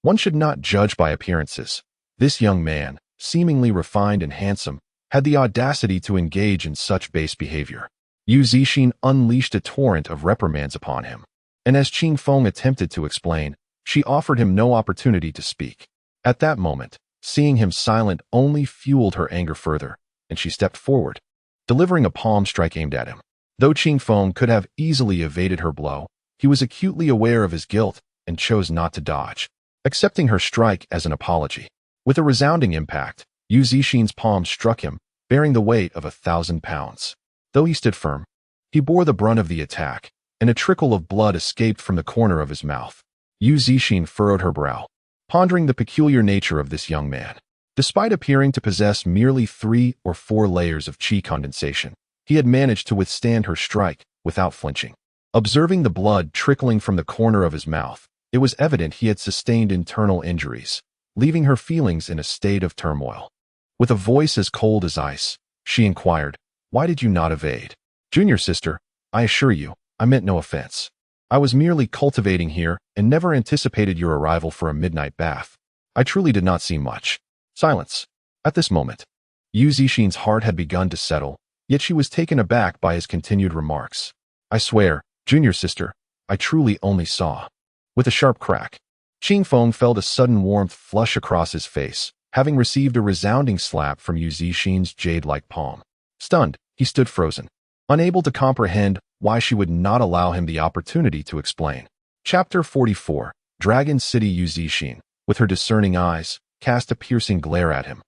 one should not judge by appearances. This young man, seemingly refined and handsome, had the audacity to engage in such base behavior. Yu Zixin unleashed a torrent of reprimands upon him, and as Qingfeng attempted to explain, she offered him no opportunity to speak. At that moment, seeing him silent only fueled her anger further, and she stepped forward, delivering a palm strike aimed at him. Though Qingfeng could have easily evaded her blow, he was acutely aware of his guilt and chose not to dodge, accepting her strike as an apology. With a resounding impact, Yu Zixin's palm struck him, bearing the weight of 1,000 pounds. Though he stood firm, he bore the brunt of the attack, and a trickle of blood escaped from the corner of his mouth. Yu Zixin furrowed her brow, pondering the peculiar nature of this young man. Despite appearing to possess merely 3 or 4 layers of qi condensation, he had managed to withstand her strike without flinching. Observing the blood trickling from the corner of his mouth, it was evident he had sustained internal injuries, leaving her feelings in a state of turmoil. With a voice as cold as ice, she inquired, "Why did you not evade?" "Junior sister, I assure you, I meant no offense. I was merely cultivating here and never anticipated your arrival for a midnight bath. I truly did not see much." Silence. At this moment, Yu Zixin's heart had begun to settle, yet she was taken aback by his continued remarks. I swear, junior sister, I truly only saw. With a sharp crack, Qing Feng felt a sudden warmth flush across his face, having received a resounding slap from Yu Zixin's jade-like palm. Stunned, he stood frozen, unable to comprehend why she would not allow him the opportunity to explain. Chapter 44. Dragon City. Yu Zixin, with her discerning eyes, cast a piercing glare at him,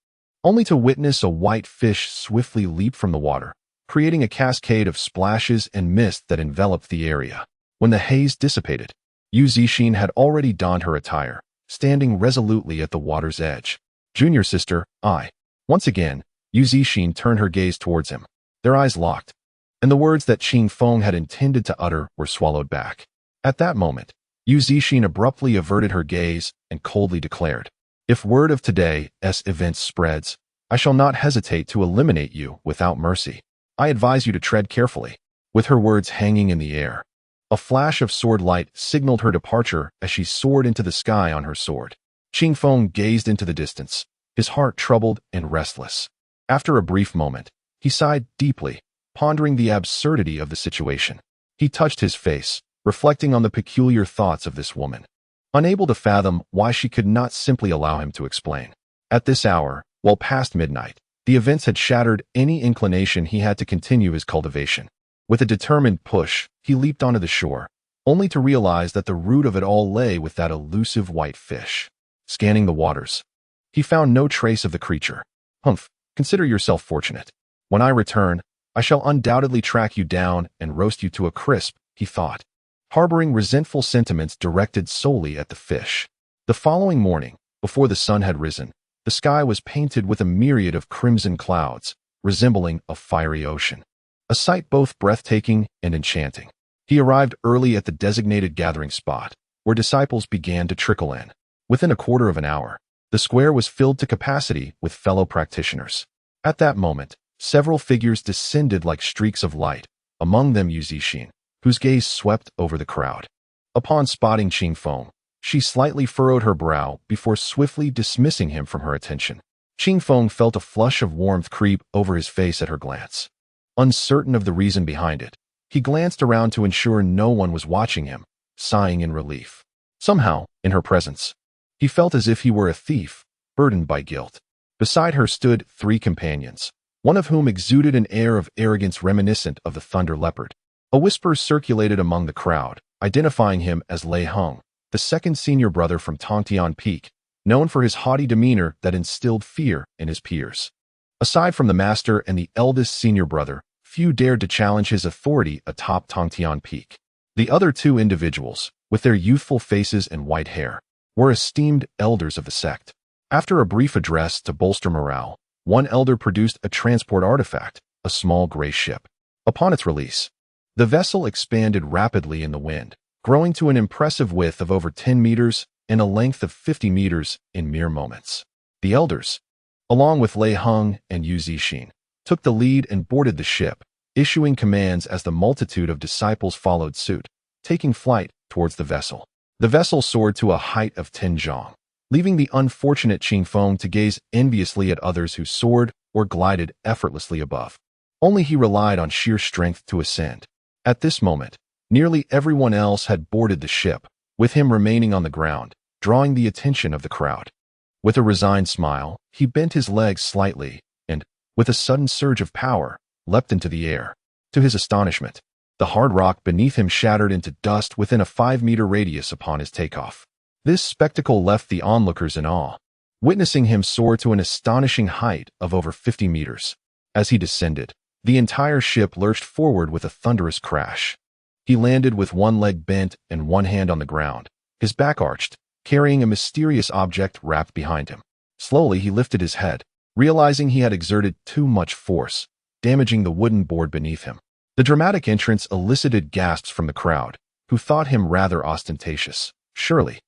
only to witness a white fish swiftly leap from the water, creating a cascade of splashes and mist that enveloped the area. When the haze dissipated, Yu Zixin had already donned her attire, standing resolutely at the water's edge. Junior sister, Once again, Yu Zixin turned her gaze towards him. Their eyes locked, and the words that Qing Feng had intended to utter were swallowed back. At that moment, Yu Zixin abruptly averted her gaze and coldly declared, if word of today's events spreads, I shall not hesitate to eliminate you without mercy. I advise you to tread carefully. With her words hanging in the air, a flash of sword light signaled her departure as she soared into the sky on her sword. Qing Feng gazed into the distance, his heart troubled and restless. After a brief moment, he sighed deeply, pondering the absurdity of the situation. He touched his face, reflecting on the peculiar thoughts of this woman, unable to fathom why she could not simply allow him to explain. At this hour, well past midnight, the events had shattered any inclination he had to continue his cultivation. With a determined push, he leaped onto the shore, only to realize that the root of it all lay with that elusive white fish. Scanning the waters, he found no trace of the creature. Humph, consider yourself fortunate. When I return, I shall undoubtedly track you down and roast you to a crisp, he thought, harboring resentful sentiments directed solely at the fish. The following morning, before the sun had risen, the sky was painted with a myriad of crimson clouds, resembling a fiery ocean. A sight both breathtaking and enchanting. He arrived early at the designated gathering spot, where disciples began to trickle in. Within a quarter of an hour, the square was filled to capacity with fellow practitioners. At that moment, several figures descended like streaks of light, among them Yu Zixin, whose gaze swept over the crowd. Upon spotting Qing Feng, she slightly furrowed her brow before swiftly dismissing him from her attention. Qing Feng felt a flush of warmth creep over his face at her glance. Uncertain of the reason behind it, he glanced around to ensure no one was watching him, sighing in relief. Somehow, in her presence, he felt as if he were a thief, burdened by guilt. Beside her stood 3 companions, one of whom exuded an air of arrogance reminiscent of the thunder leopard. A whisper circulated among the crowd, identifying him as Lei Heng, the second senior brother from Tongtian Peak, known for his haughty demeanor that instilled fear in his peers. Aside from the master and the eldest senior brother, few dared to challenge his authority atop Tongtian Peak. The other 2 individuals, with their youthful faces and white hair, were esteemed elders of the sect. After a brief address to bolster morale, one elder produced a transport artifact, a small gray ship. Upon its release, the vessel expanded rapidly in the wind, growing to an impressive width of over 10 meters and a length of 50 meters in mere moments. The elders, along with Lei Heng and Yu Zixin, took the lead and boarded the ship, issuing commands as the multitude of disciples followed suit, taking flight towards the vessel. The vessel soared to a height of 10 zhang, leaving the unfortunate Qing Feng to gaze enviously at others who soared or glided effortlessly above. Only he relied on sheer strength to ascend. At this moment, nearly everyone else had boarded the ship, with him remaining on the ground, drawing the attention of the crowd. With a resigned smile, he bent his legs slightly and, with a sudden surge of power, leapt into the air. To his astonishment, the hard rock beneath him shattered into dust within a 5-meter radius upon his takeoff. This spectacle left the onlookers in awe, witnessing him soar to an astonishing height of over 50 meters. As he descended, the entire ship lurched forward with a thunderous crash. He landed with one leg bent and one hand on the ground, his back arched, carrying a mysterious object wrapped behind him. Slowly he lifted his head, realizing he had exerted too much force, damaging the wooden board beneath him. The dramatic entrance elicited gasps from the crowd, who thought him rather ostentatious. Surely,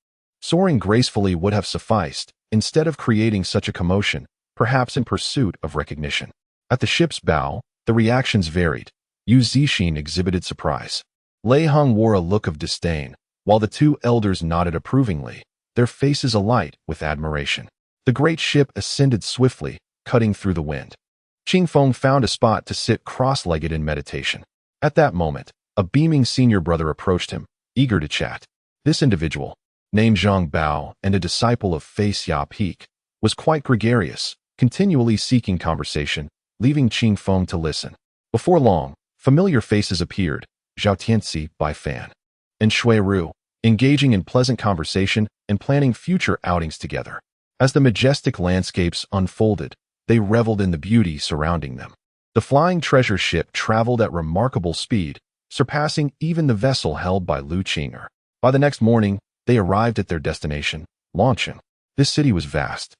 soaring gracefully would have sufficed, instead of creating such a commotion, perhaps in pursuit of recognition. At the ship's bow, the reactions varied. Yu Zixin exhibited surprise. Lei Heng wore a look of disdain, while the 2 elders nodded approvingly, their faces alight with admiration. The great ship ascended swiftly, cutting through the wind. Qingfeng found a spot to sit cross-legged in meditation. At that moment, a beaming senior brother approached him, eager to chat. This individual, named Zhang Bao and a disciple of Fei Xia Peak, was quite gregarious, continually seeking conversation, leaving Qingfeng to listen. Before long, familiar faces appeared, Zhao Tianxi by Fan and Shui Ru, engaging in pleasant conversation and planning future outings together. As the majestic landscapes unfolded, they reveled in the beauty surrounding them. The flying treasure ship traveled at remarkable speed, surpassing even the vessel held by Lu Qinger. By the next morning, they arrived at their destination, Longqing. This city was vast,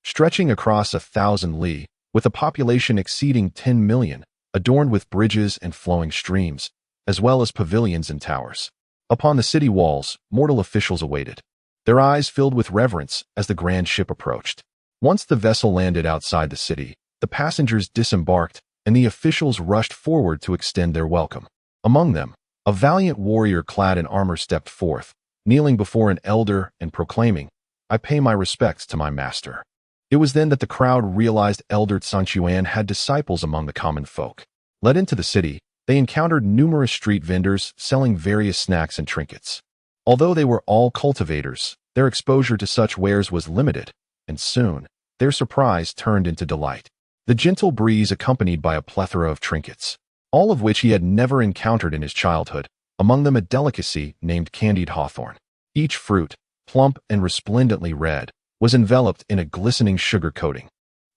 stretching across 1,000 li, with a population exceeding 10 million, adorned with bridges and flowing streams, as well as pavilions and towers. Upon the city walls, mortal officials awaited, their eyes filled with reverence as the grand ship approached. Once the vessel landed outside the city, the passengers disembarked, and the officials rushed forward to extend their welcome. Among them, a valiant warrior clad in armor stepped forth, kneeling before an elder and proclaiming, "I pay my respects to my master." It was then that the crowd realized Elder Sanchuan had disciples among the common folk. Led into the city, they encountered numerous street vendors selling various snacks and trinkets. Although they were all cultivators, their exposure to such wares was limited, and soon, their surprise turned into delight. The gentle breeze accompanied by a plethora of trinkets, all of which he had never encountered in his childhood, among them a delicacy named candied hawthorn. Each fruit, plump and resplendently red, was enveloped in a glistening sugar coating,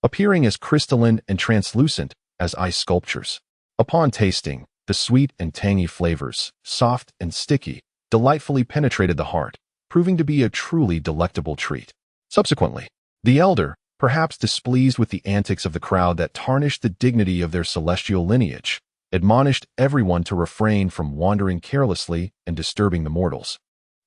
appearing as crystalline and translucent as ice sculptures. Upon tasting, the sweet and tangy flavors, soft and sticky, delightfully penetrated the heart, proving to be a truly delectable treat. Subsequently, the elder, perhaps displeased with the antics of the crowd that tarnished the dignity of their celestial lineage, admonished everyone to refrain from wandering carelessly and disturbing the mortals,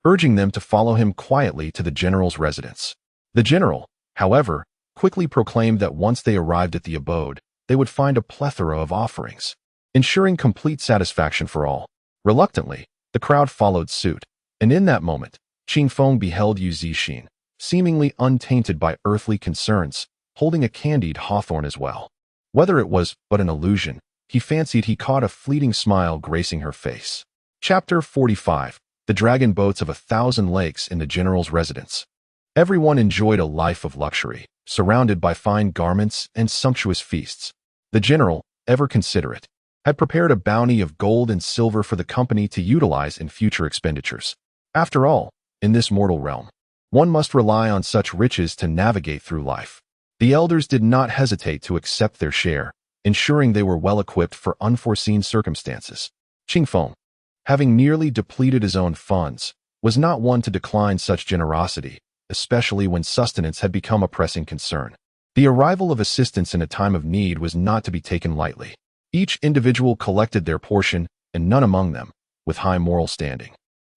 urging them to follow him quietly to the general's residence. The general, however, quickly proclaimed that once they arrived at the abode, they would find a plethora of offerings, ensuring complete satisfaction for all. Reluctantly, the crowd followed suit, and in that moment, Qingfeng beheld Yu Zixin, seemingly untainted by earthly concerns, holding a candied hawthorn as well. Whether it was but an illusion, he fancied he caught a fleeting smile gracing her face. Chapter 45. The Dragon Boats of 1,000 Lakes in the General's Residence. Everyone enjoyed a life of luxury, surrounded by fine garments and sumptuous feasts. The general, ever considerate, had prepared a bounty of gold and silver for the company to utilize in future expenditures. After all, in this mortal realm, one must rely on such riches to navigate through life. The elders did not hesitate to accept their share, ensuring they were well equipped for unforeseen circumstances. Qingfeng, having nearly depleted his own funds, was not one to decline such generosity, especially when sustenance had become a pressing concern. The arrival of assistance in a time of need was not to be taken lightly. Each individual collected their portion, and none among them, with high moral standing,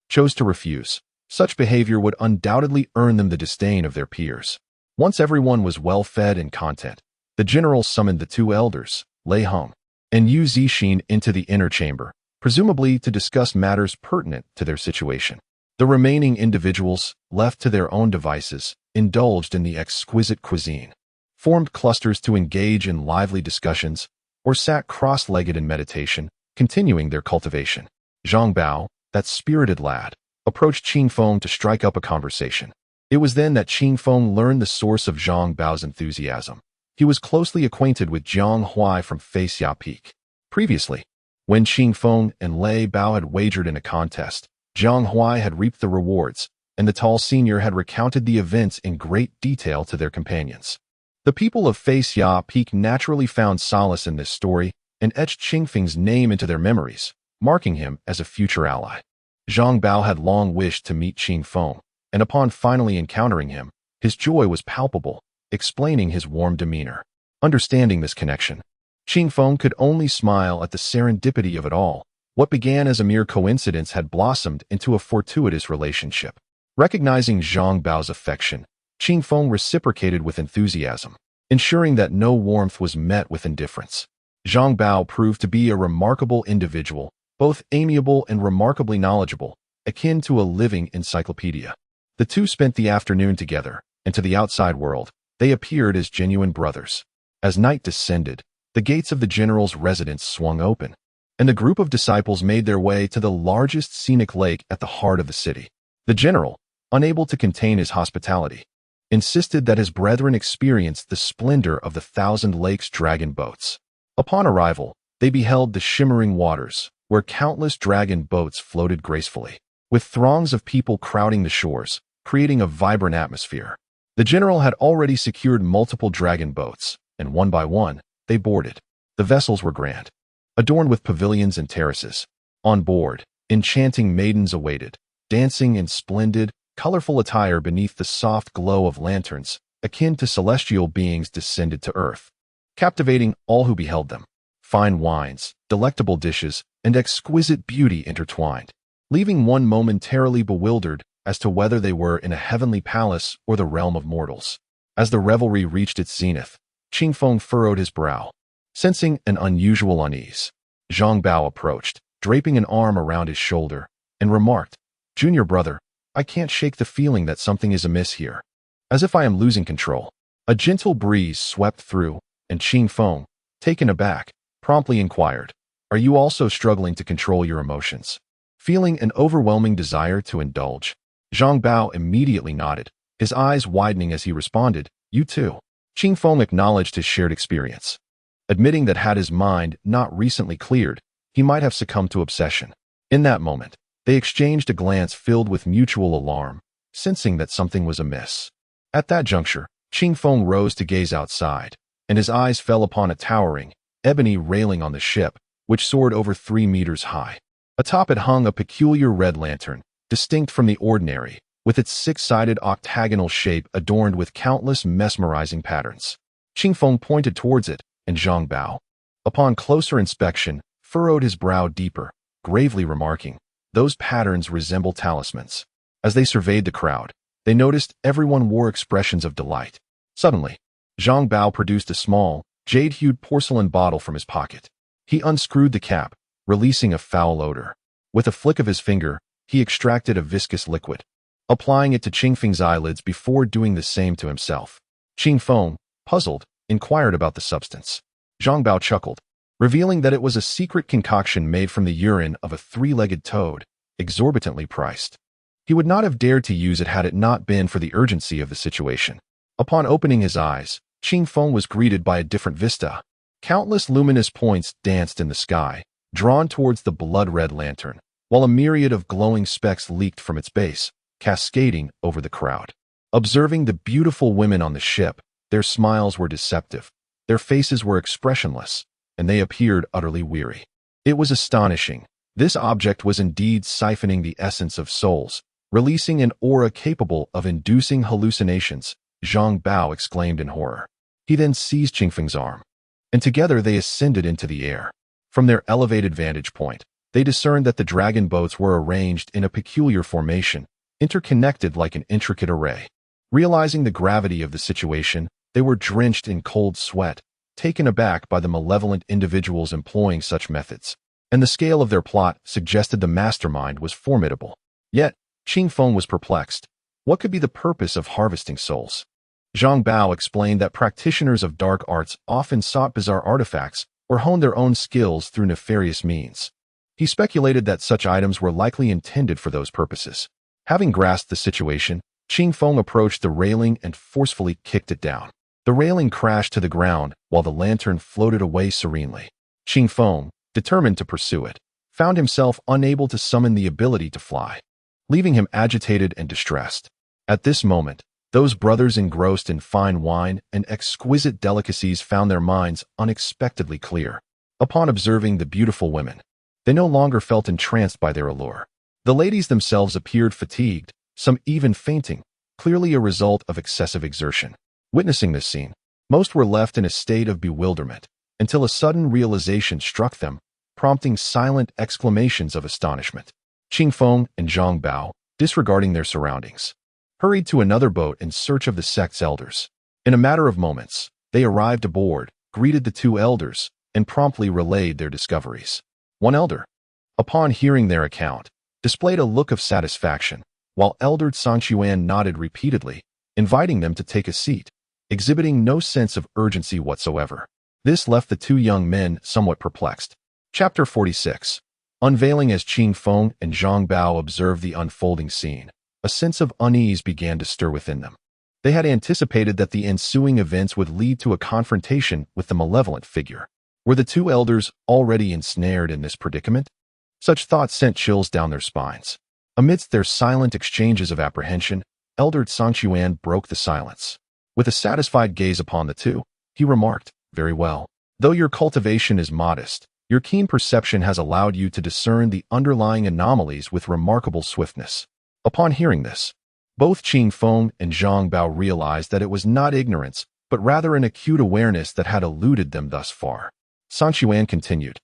chose to refuse. Such behavior would undoubtedly earn them the disdain of their peers. Once everyone was well fed and content, the general summoned the two elders, Lei Heng and Yu Zixin, into the inner chamber, presumably to discuss matters pertinent to their situation. The remaining individuals, left to their own devices, indulged in the exquisite cuisine, formed clusters to engage in lively discussions, or sat cross-legged in meditation, continuing their cultivation. Zhang Bao, that spirited lad, approached Qingfeng to strike up a conversation. It was then that Qingfeng learned the source of Zhang Bao's enthusiasm. He was closely acquainted with Jiang Huai from Fei Xia Peak. Previously, when Qingfeng and Lei Bao had wagered in a contest, Jiang Huai had reaped the rewards, and the tall senior had recounted the events in great detail to their companions. The people of Fei Xia Peak naturally found solace in this story and etched Qingfeng's name into their memories, marking him as a future ally. Zhang Bao had long wished to meet Qingfeng, and upon finally encountering him, his joy was palpable, explaining his warm demeanor. Understanding this connection, Qingfeng could only smile at the serendipity of it all. What began as a mere coincidence had blossomed into a fortuitous relationship. Recognizing Zhang Bao's affection, Qingfeng reciprocated with enthusiasm, ensuring that no warmth was met with indifference. Zhang Bao proved to be a remarkable individual, both amiable and remarkably knowledgeable, akin to a living encyclopedia. The two spent the afternoon together, and to the outside world, they appeared as genuine brothers. As night descended, the the gates of the general's residence swung open, and the group of disciples made their way to the largest scenic lake at the heart of the city. The general, unable to contain his hospitality, insisted that his brethren experience the splendor of the 1,000 Lakes dragon boats. Upon arrival, they beheld the shimmering waters, where countless dragon boats floated gracefully, with throngs of people crowding the shores, creating a vibrant atmosphere. The general had already secured multiple dragon boats, and one by one, they boarded. The vessels were grand, adorned with pavilions and terraces. On board, enchanting maidens awaited, dancing in splendid, colorful attire beneath the soft glow of lanterns, akin to celestial beings descended to earth, captivating all who beheld them. Fine wines, delectable dishes, and exquisite beauty intertwined, leaving one momentarily bewildered as to whether they were in a heavenly palace or the realm of mortals. As the revelry reached its zenith, Qing Feng furrowed his brow, sensing an unusual unease. Zhang Bao approached, draping an arm around his shoulder, and remarked, "Junior brother, I can't shake the feeling that something is amiss here. As if I am losing control." A gentle breeze swept through, and Qing Feng, taken aback, promptly inquired, "Are you also struggling to control your emotions? Feeling an overwhelming desire to indulge?" Zhang Bao immediately nodded, his eyes widening as he responded, "You too." Qing Feng acknowledged his shared experience, admitting that had his mind not recently cleared, he might have succumbed to obsession. In that moment, they exchanged a glance filled with mutual alarm, sensing that something was amiss. At that juncture, Qing Feng rose to gaze outside, and his eyes fell upon a towering, ebony railing on the ship, which soared over 3 meters high. Atop it hung a peculiar red lantern, distinct from the ordinary, with its 6-sided octagonal shape adorned with countless mesmerizing patterns. Qing Feng pointed towards it, and Zhang Bao, upon closer inspection, furrowed his brow deeper, gravely remarking, "Those patterns resemble talismans." As they surveyed the crowd, they noticed everyone wore expressions of delight. Suddenly, Zhang Bao produced a small, jade-hued porcelain bottle from his pocket. He unscrewed the cap, releasing a foul odor. With a flick of his finger, he extracted a viscous liquid, applying it to Qing Feng's eyelids before doing the same to himself. Qing Feng, puzzled, inquired about the substance. Zhang Bao chuckled, revealing that it was a secret concoction made from the urine of a 3-legged toad, exorbitantly priced. He would not have dared to use it had it not been for the urgency of the situation. Upon opening his eyes, Qing Feng was greeted by a different vista. Countless luminous points danced in the sky, drawn towards the blood-red lantern, while a myriad of glowing specks leaked from its base, cascading over the crowd. Observing the beautiful women on the ship, their smiles were deceptive, their faces were expressionless, and they appeared utterly weary. It was astonishing. This object was indeed siphoning the essence of souls, releasing an aura capable of inducing hallucinations, Zhang Bao exclaimed in horror. He then seized Qing Feng's arm, and together they ascended into the air. From their elevated vantage point, they discerned that the dragon boats were arranged in a peculiar formation, interconnected like an intricate array. Realizing the gravity of the situation, they were drenched in cold sweat, taken aback by the malevolent individuals employing such methods, and the scale of their plot suggested the mastermind was formidable. Yet, Qing Feng was perplexed. What could be the purpose of harvesting souls? Zhang Bao explained that practitioners of dark arts often sought bizarre artifacts or honed their own skills through nefarious means. He speculated that such items were likely intended for those purposes. Having grasped the situation, Qing Feng approached the railing and forcefully kicked it down. The railing crashed to the ground while the lantern floated away serenely. Qing Feng, determined to pursue it, found himself unable to summon the ability to fly, leaving him agitated and distressed. At this moment, those brothers engrossed in fine wine and exquisite delicacies found their minds unexpectedly clear. Upon observing the beautiful women, they no longer felt entranced by their allure. The ladies themselves appeared fatigued, some even fainting, clearly a result of excessive exertion. Witnessing this scene, most were left in a state of bewilderment, until a sudden realization struck them, prompting silent exclamations of astonishment. Qing Feng and Zhang Bao, disregarding their surroundings, hurried to another boat in search of the sect's elders. In a matter of moments, they arrived aboard, greeted the 2 elders, and promptly relayed their discoveries. One elder, upon hearing their account, displayed a look of satisfaction, while Elder Sangchuan nodded repeatedly, inviting them to take a seat, exhibiting no sense of urgency whatsoever. This left the two young men somewhat perplexed. Chapter 46. Unveiling. As Qing Feng and Zhang Bao observed the unfolding scene, a sense of unease began to stir within them. They had anticipated that the ensuing events would lead to a confrontation with the malevolent figure. Were the two elders already ensnared in this predicament? Such thoughts sent chills down their spines. Amidst their silent exchanges of apprehension, Elder Sangchuan broke the silence. With a satisfied gaze upon the two, he remarked, "Very well. Though your cultivation is modest, your keen perception has allowed you to discern the underlying anomalies with remarkable swiftness." Upon hearing this, both Qing Feng and Zhang Bao realized that it was not ignorance, but rather an acute awareness that had eluded them thus far. Sangchuan continued,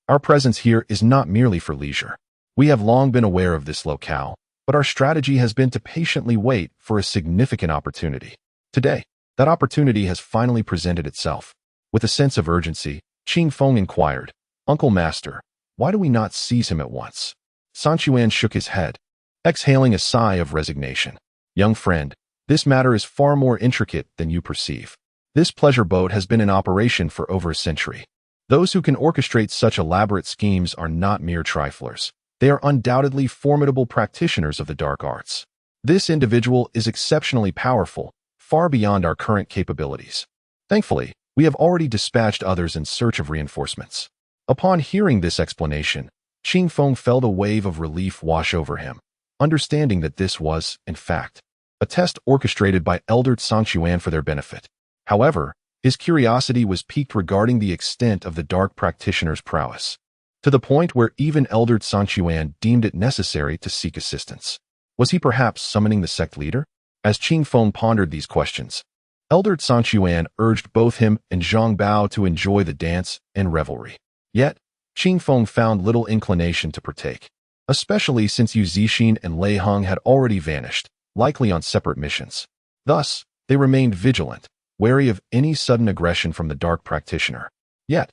"Our presence here is not merely for leisure. We have long been aware of this locale, but our strategy has been to patiently wait for a significant opportunity. Today, that opportunity has finally presented itself." With a sense of urgency, Qing Feng inquired, "Uncle Master, why do we not seize him at once?" Sangchuan shook his head, exhaling a sigh of resignation. "Young friend, this matter is far more intricate than you perceive. This pleasure boat has been in operation for over a century. Those who can orchestrate such elaborate schemes are not mere triflers. They are undoubtedly formidable practitioners of the dark arts. This individual is exceptionally powerful, far beyond our current capabilities. Thankfully, we have already dispatched others in search of reinforcements." Upon hearing this explanation, Qing Feng felt a wave of relief wash over him, understanding that this was, in fact, a test orchestrated by Elder Sangchuan for their benefit. However, his curiosity was piqued regarding the extent of the dark practitioner's prowess, to the point where even Elder Sangchuan deemed it necessary to seek assistance. Was he perhaps summoning the sect leader? As Qing Feng pondered these questions, Elder Sangchuan urged both him and Zhang Bao to enjoy the dance and revelry. Yet, Qing Feng found little inclination to partake, especially since Yu Zixin and Lei Heng had already vanished, likely on separate missions. Thus, they remained vigilant, wary of any sudden aggression from the dark practitioner. Yet,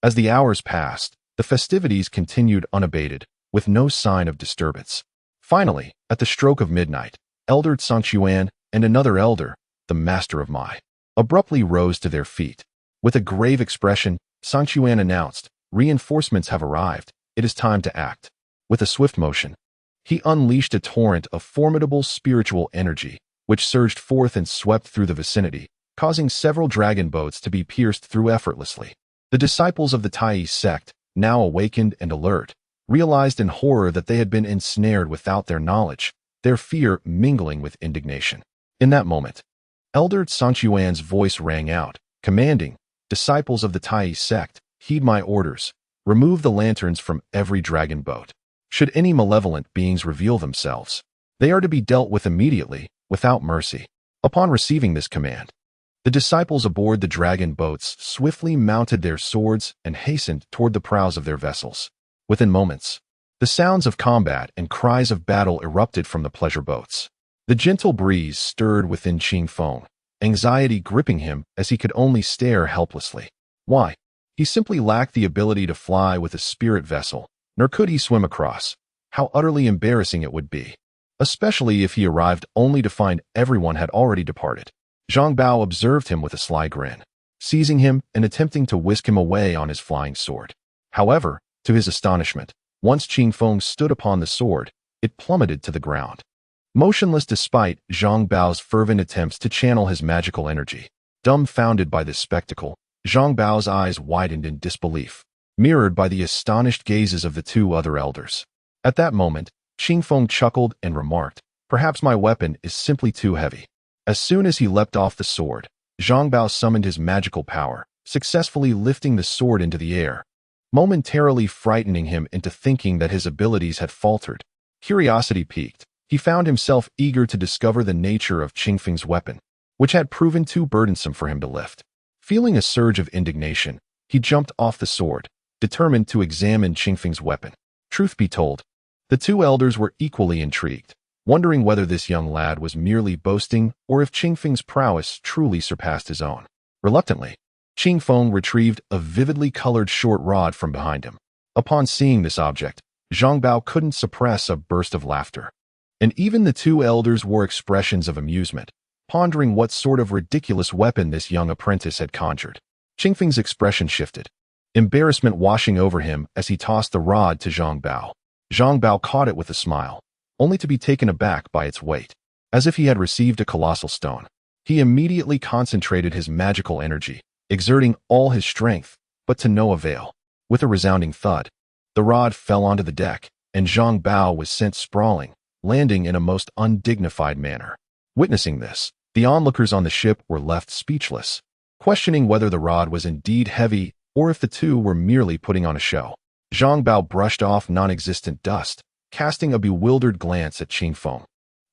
as the hours passed, the festivities continued unabated, with no sign of disturbance. Finally, at the stroke of midnight, Elder Sangchuan and another elder, the Master of Mai, abruptly rose to their feet. With a grave expression, Sangchuan announced, "Reinforcements have arrived. It is time to act." With a swift motion, he unleashed a torrent of formidable spiritual energy, which surged forth and swept through the vicinity, causing several dragon boats to be pierced through effortlessly. The disciples of the Tai sect, now awakened and alert, realized in horror that they had been ensnared without their knowledge, their fear mingling with indignation. In that moment, Elder Sangchuan's voice rang out, commanding, "Disciples of the Tai sect, heed my orders. Remove the lanterns from every dragon boat. Should any malevolent beings reveal themselves, they are to be dealt with immediately, without mercy." Upon receiving this command, the disciples aboard the dragon boats swiftly mounted their swords and hastened toward the prows of their vessels. Within moments, the sounds of combat and cries of battle erupted from the pleasure boats. The gentle breeze stirred within Qing Feng, anxiety gripping him as he could only stare helplessly. Why? He simply lacked the ability to fly with a spirit vessel, nor could he swim across. How utterly embarrassing it would be, especially if he arrived only to find everyone had already departed. Zhang Bao observed him with a sly grin, seizing him and attempting to whisk him away on his flying sword. However, to his astonishment, once Qing Feng stood upon the sword, it plummeted to the ground, motionless despite Zhang Bao's fervent attempts to channel his magical energy. Dumbfounded by this spectacle, Zhang Bao's eyes widened in disbelief, mirrored by the astonished gazes of the two other elders. At that moment, Qing Feng chuckled and remarked, "Perhaps my weapon is simply too heavy." As soon as he leapt off the sword, Zhang Bao summoned his magical power, successfully lifting the sword into the air, momentarily frightening him into thinking that his abilities had faltered. Curiosity piqued, he found himself eager to discover the nature of Qing Feng's weapon, which had proven too burdensome for him to lift. Feeling a surge of indignation, he jumped off the sword, determined to examine Qing Feng's weapon. Truth be told, the two elders were equally intrigued, wondering whether this young lad was merely boasting or if Qing Feng's prowess truly surpassed his own. Reluctantly, Qing Feng retrieved a vividly colored short rod from behind him. Upon seeing this object, Zhang Bao couldn't suppress a burst of laughter. And even the two elders wore expressions of amusement, pondering what sort of ridiculous weapon this young apprentice had conjured. Qingfeng's expression shifted, embarrassment washing over him as he tossed the rod to Zhang Bao. Zhang Bao caught it with a smile, only to be taken aback by its weight. As if he had received a colossal stone, he immediately concentrated his magical energy, exerting all his strength, but to no avail. With a resounding thud, the rod fell onto the deck, and Zhang Bao was sent sprawling, landing in a most undignified manner. Witnessing this, the onlookers on the ship were left speechless, questioning whether the rod was indeed heavy or if the two were merely putting on a show. Zhang Bao brushed off non-existent dust, casting a bewildered glance at Qingfeng,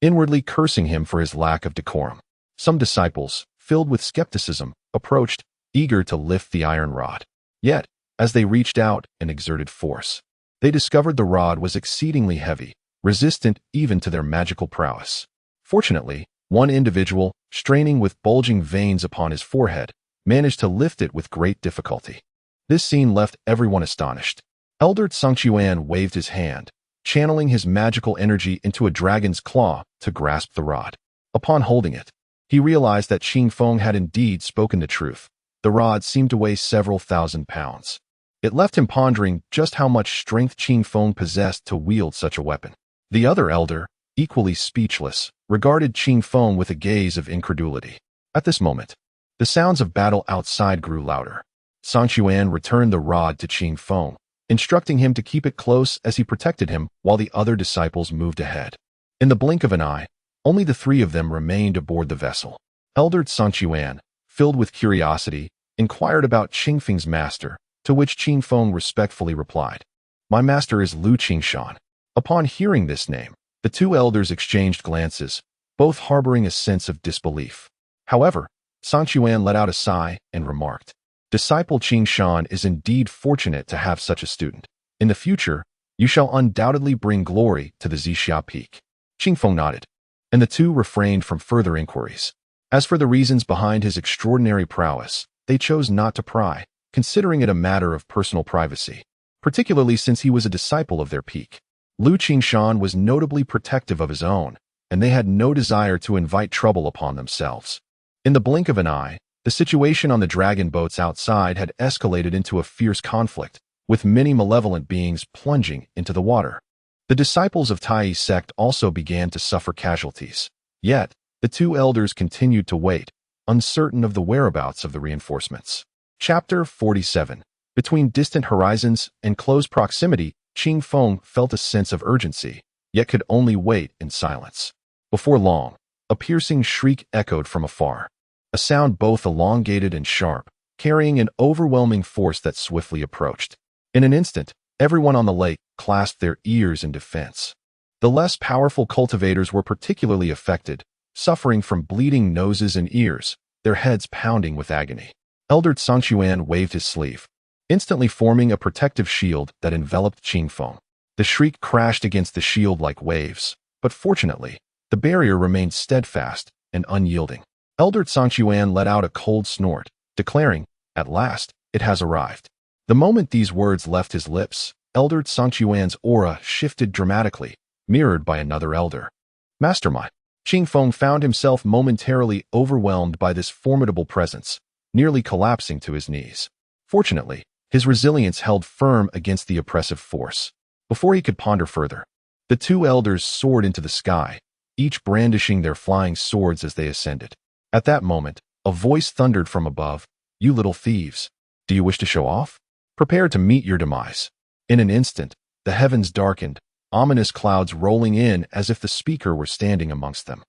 inwardly cursing him for his lack of decorum. Some disciples, filled with skepticism, approached, eager to lift the iron rod. Yet, as they reached out and exerted force, they discovered the rod was exceedingly heavy, resistant even to their magical prowess. Fortunately, one individual, straining with bulging veins upon his forehead, managed to lift it with great difficulty. This scene left everyone astonished. Elder Songchuan waved his hand, channeling his magical energy into a dragon's claw to grasp the rod. Upon holding it, he realized that Qingfeng had indeed spoken the truth. The rod seemed to weigh several thousand pounds. It left him pondering just how much strength Qingfeng possessed to wield such a weapon. The other elder, equally speechless, regarded Qingfeng with a gaze of incredulity. At this moment, the sounds of battle outside grew louder. Songchuan returned the rod to Qingfeng, instructing him to keep it close as he protected him while the other disciples moved ahead. In the blink of an eye, only the three of them remained aboard the vessel. Elder Songchuan, filled with curiosity, inquired about Qingfeng's master, to which Qingfeng respectfully replied, "My master is Lu Qingshan." Upon hearing this name, the two elders exchanged glances, both harboring a sense of disbelief. However, Songchuan let out a sigh and remarked, "Disciple Qingshan is indeed fortunate to have such a student. In the future, you shall undoubtedly bring glory to the Zixia Peak." Qingfeng nodded, and the two refrained from further inquiries. As for the reasons behind his extraordinary prowess, they chose not to pry, considering it a matter of personal privacy, particularly since he was a disciple of their peak. Lu Qingshan was notably protective of his own, and they had no desire to invite trouble upon themselves. In the blink of an eye, the situation on the dragon boats outside had escalated into a fierce conflict, with many malevolent beings plunging into the water. The disciples of Tai's sect also began to suffer casualties. Yet, the two elders continued to wait, uncertain of the whereabouts of the reinforcements. Chapter 47. Between distant horizons and close proximity, Qingfeng felt a sense of urgency, yet could only wait in silence. Before long, a piercing shriek echoed from afar, a sound both elongated and sharp, carrying an overwhelming force that swiftly approached. In an instant, everyone on the lake clasped their ears in defense. The less powerful cultivators were particularly affected, suffering from bleeding noses and ears, their heads pounding with agony. Elder Songchuan waved his sleeve, instantly forming a protective shield that enveloped Qingfeng. The shriek crashed against the shield like waves, but fortunately, the barrier remained steadfast and unyielding. Elder Songchuan let out a cold snort, declaring, "At last, it has arrived." The moment these words left his lips, Elder Songchuan's aura shifted dramatically, mirrored by another elder. Mastermind. Qingfeng found himself momentarily overwhelmed by this formidable presence, nearly collapsing to his knees. Fortunately, his resilience held firm against the oppressive force. Before he could ponder further, the two elders soared into the sky, each brandishing their flying swords as they ascended. At that moment, a voice thundered from above, "You little thieves! Do you wish to show off? Prepare to meet your demise." In an instant, the heavens darkened, ominous clouds rolling in as if the speaker were standing amongst them.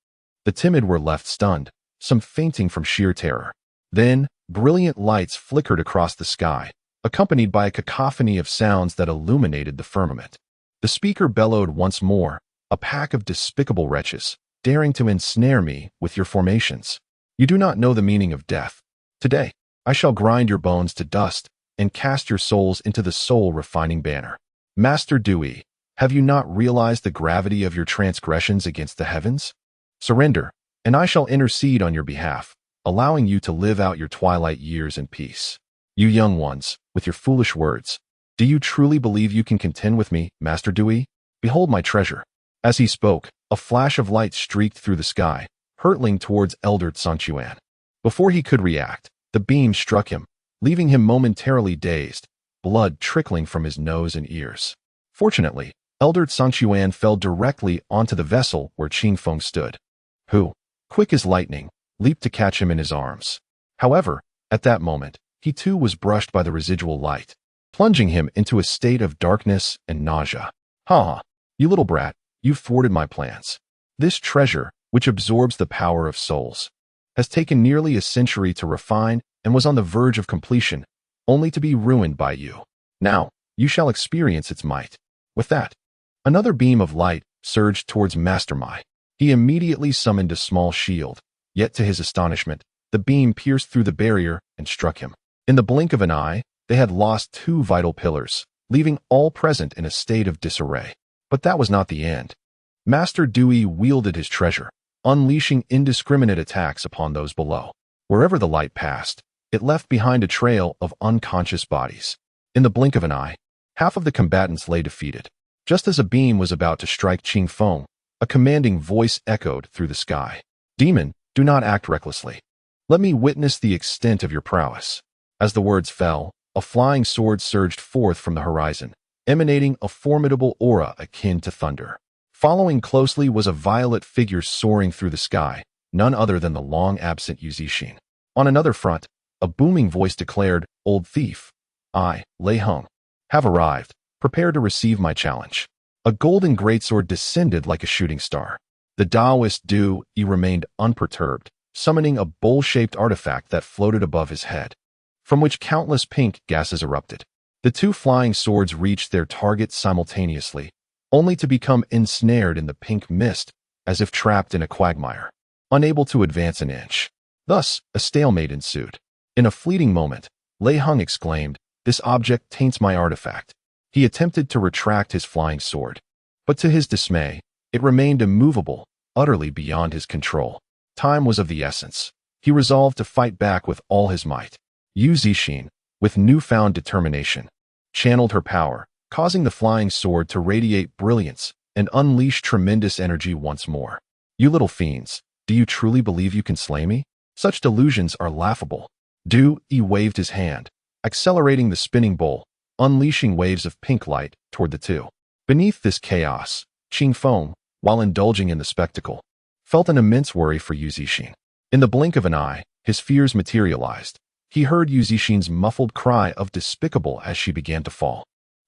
The timid were left stunned, some fainting from sheer terror. Then, brilliant lights flickered across the sky, accompanied by a cacophony of sounds that illuminated the firmament. The speaker bellowed once more, "A pack of despicable wretches, daring to ensnare me with your formations. You do not know the meaning of death. Today, I shall grind your bones to dust and cast your souls into the soul-refining banner. Master Dewey, have you not realized the gravity of your transgressions against the heavens? Surrender, and I shall intercede on your behalf, allowing you to live out your twilight years in peace. You young ones, with your foolish words, do you truly believe you can contend with me, Master Dewey? Behold my treasure." As he spoke, a flash of light streaked through the sky, hurtling towards Elder Songchuan. Before he could react, the beam struck him, leaving him momentarily dazed, blood trickling from his nose and ears. Fortunately, Elder Tsangchuan fell directly onto the vessel where Qingfeng stood, who, quick as lightning, leaped to catch him in his arms. However, at that moment, he too was brushed by the residual light, plunging him into a state of darkness and nausea. "Ha! You little brat, you've thwarted my plans. This treasure, which absorbs the power of souls, has taken nearly a century to refine and was on the verge of completion, only to be ruined by you. Now, you shall experience its might." With that, another beam of light surged towards Master Mai. He immediately summoned a small shield, yet to his astonishment, the beam pierced through the barrier and struck him. In the blink of an eye, they had lost 2 vital pillars, leaving all present in a state of disarray. But that was not the end. Master Dewey wielded his treasure, unleashing indiscriminate attacks upon those below. Wherever the light passed, it left behind a trail of unconscious bodies. In the blink of an eye, half of the combatants lay defeated. Just as a beam was about to strike Qingfeng, a commanding voice echoed through the sky. "Demon, do not act recklessly. Let me witness the extent of your prowess." As the words fell, a flying sword surged forth from the horizon, emanating a formidable aura akin to thunder. Following closely was a violet figure soaring through the sky, none other than the long-absent Yu Zixin. On another front, a booming voice declared, "Old thief, I, Lei Heng, have arrived. Prepare to receive my challenge." A golden greatsword descended like a shooting star. The Taoist Du Yi remained unperturbed, summoning a bowl-shaped artifact that floated above his head, from which countless pink gases erupted. The 2 flying swords reached their target simultaneously, only to become ensnared in the pink mist, as if trapped in a quagmire, unable to advance an inch. Thus, a stalemate ensued. In a fleeting moment, Lei Heng exclaimed, "This object taints my artifact." He attempted to retract his flying sword, but to his dismay, it remained immovable, utterly beyond his control. Time was of the essence. He resolved to fight back with all his might. Yu Zixin, with newfound determination, channeled her power, causing the flying sword to radiate brilliance and unleash tremendous energy once more. "You little fiends, do you truly believe you can slay me? Such delusions are laughable." Du Yi waved his hand, accelerating the spinning bowl, unleashing waves of pink light toward the 2. Beneath this chaos, Qingfeng, while indulging in the spectacle, felt an immense worry for Yu Zixin. In the blink of an eye, his fears materialized. He heard Yu Zixin's muffled cry of despicable as she began to fall.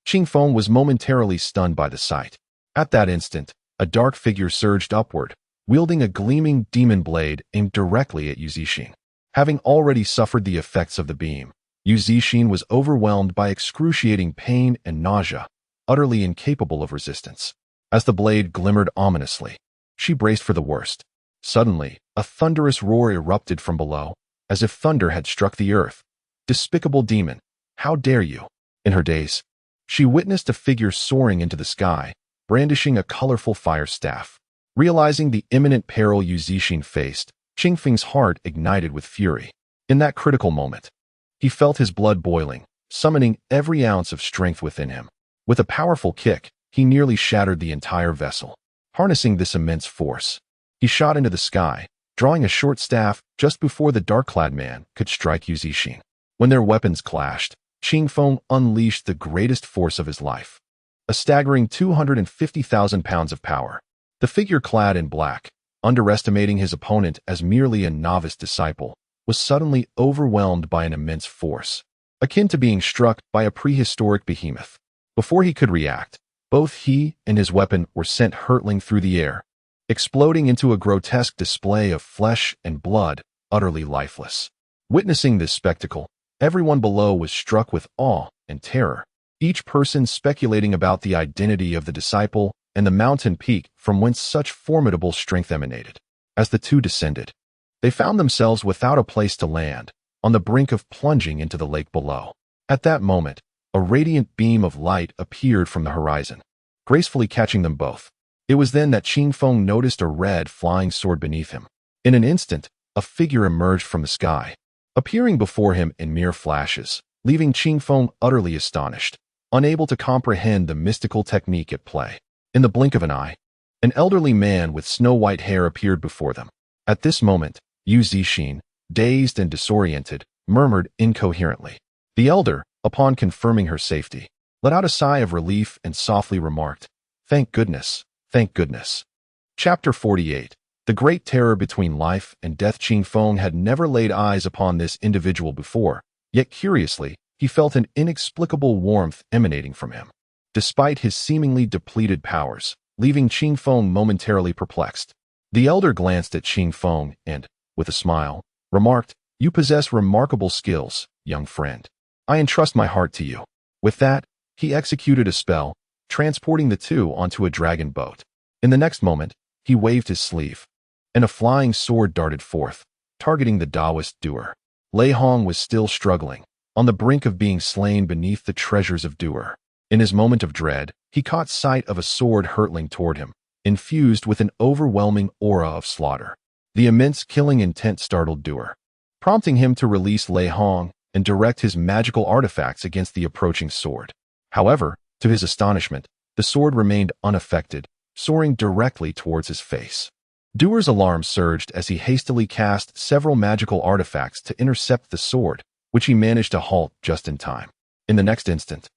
Qingfeng was momentarily stunned by the sight. At that instant, a dark figure surged upward, wielding a gleaming demon blade aimed directly at Yu Zixin. Having already suffered the effects of the beam, Yu Zixin was overwhelmed by excruciating pain and nausea, utterly incapable of resistance. As the blade glimmered ominously, she braced for the worst. Suddenly, a thunderous roar erupted from below, as if thunder had struck the earth. "Despicable demon, how dare you!" In her daze, she witnessed a figure soaring into the sky, brandishing a colorful fire staff. Realizing the imminent peril Yu Zixin faced, Qingfeng's heart ignited with fury. In that critical moment, he felt his blood boiling, summoning every ounce of strength within him. With a powerful kick, he nearly shattered the entire vessel. Harnessing this immense force, he shot into the sky, drawing a short staff just before the dark-clad man could strike Yu Zixin. When their weapons clashed, Qingfeng unleashed the greatest force of his life, a staggering 250,000 pounds of power. The figure clad in black, underestimating his opponent as merely a novice disciple, was suddenly overwhelmed by an immense force, akin to being struck by a prehistoric behemoth. Before he could react, both he and his weapon were sent hurtling through the air, exploding into a grotesque display of flesh and blood, utterly lifeless. Witnessing this spectacle, everyone below was struck with awe and terror, each person speculating about the identity of the disciple and the mountain peak from whence such formidable strength emanated. As the 2 descended, they found themselves without a place to land, on the brink of plunging into the lake below. At that moment, a radiant beam of light appeared from the horizon, gracefully catching them both. It was then that Qingfeng noticed a red flying sword beneath him. In an instant, a figure emerged from the sky, appearing before him in mere flashes, leaving Qingfeng utterly astonished, unable to comprehend the mystical technique at play. In the blink of an eye, an elderly man with snow-white hair appeared before them. At this moment, Yu Zixin, dazed and disoriented, murmured incoherently. The elder, upon confirming her safety, let out a sigh of relief and softly remarked, "Thank goodness, thank goodness." Chapter 48. The Great Terror Between Life and Death. Qing Feng had never laid eyes upon this individual before, yet curiously, he felt an inexplicable warmth emanating from him. Despite his seemingly depleted powers, leaving Qing Feng momentarily perplexed. The elder glanced at Qing Feng and, with a smile, remarked, "You possess remarkable skills, young friend. I entrust my heart to you." With that, he executed a spell, transporting the two onto a dragon boat. In the next moment, he waved his sleeve, and a flying sword darted forth, targeting the Taoist doer. Lei Hong was still struggling, on the brink of being slain beneath the treasures of doer. In his moment of dread, he caught sight of a sword hurtling toward him, infused with an overwhelming aura of slaughter. The immense killing intent startled doer, prompting him to release Lei Hong and direct his magical artifacts against the approaching sword. However, to his astonishment, the sword remained unaffected, soaring directly towards his face. Doer's alarm surged as he hastily cast several magical artifacts to intercept the sword, which he managed to halt just in time. In the next instant,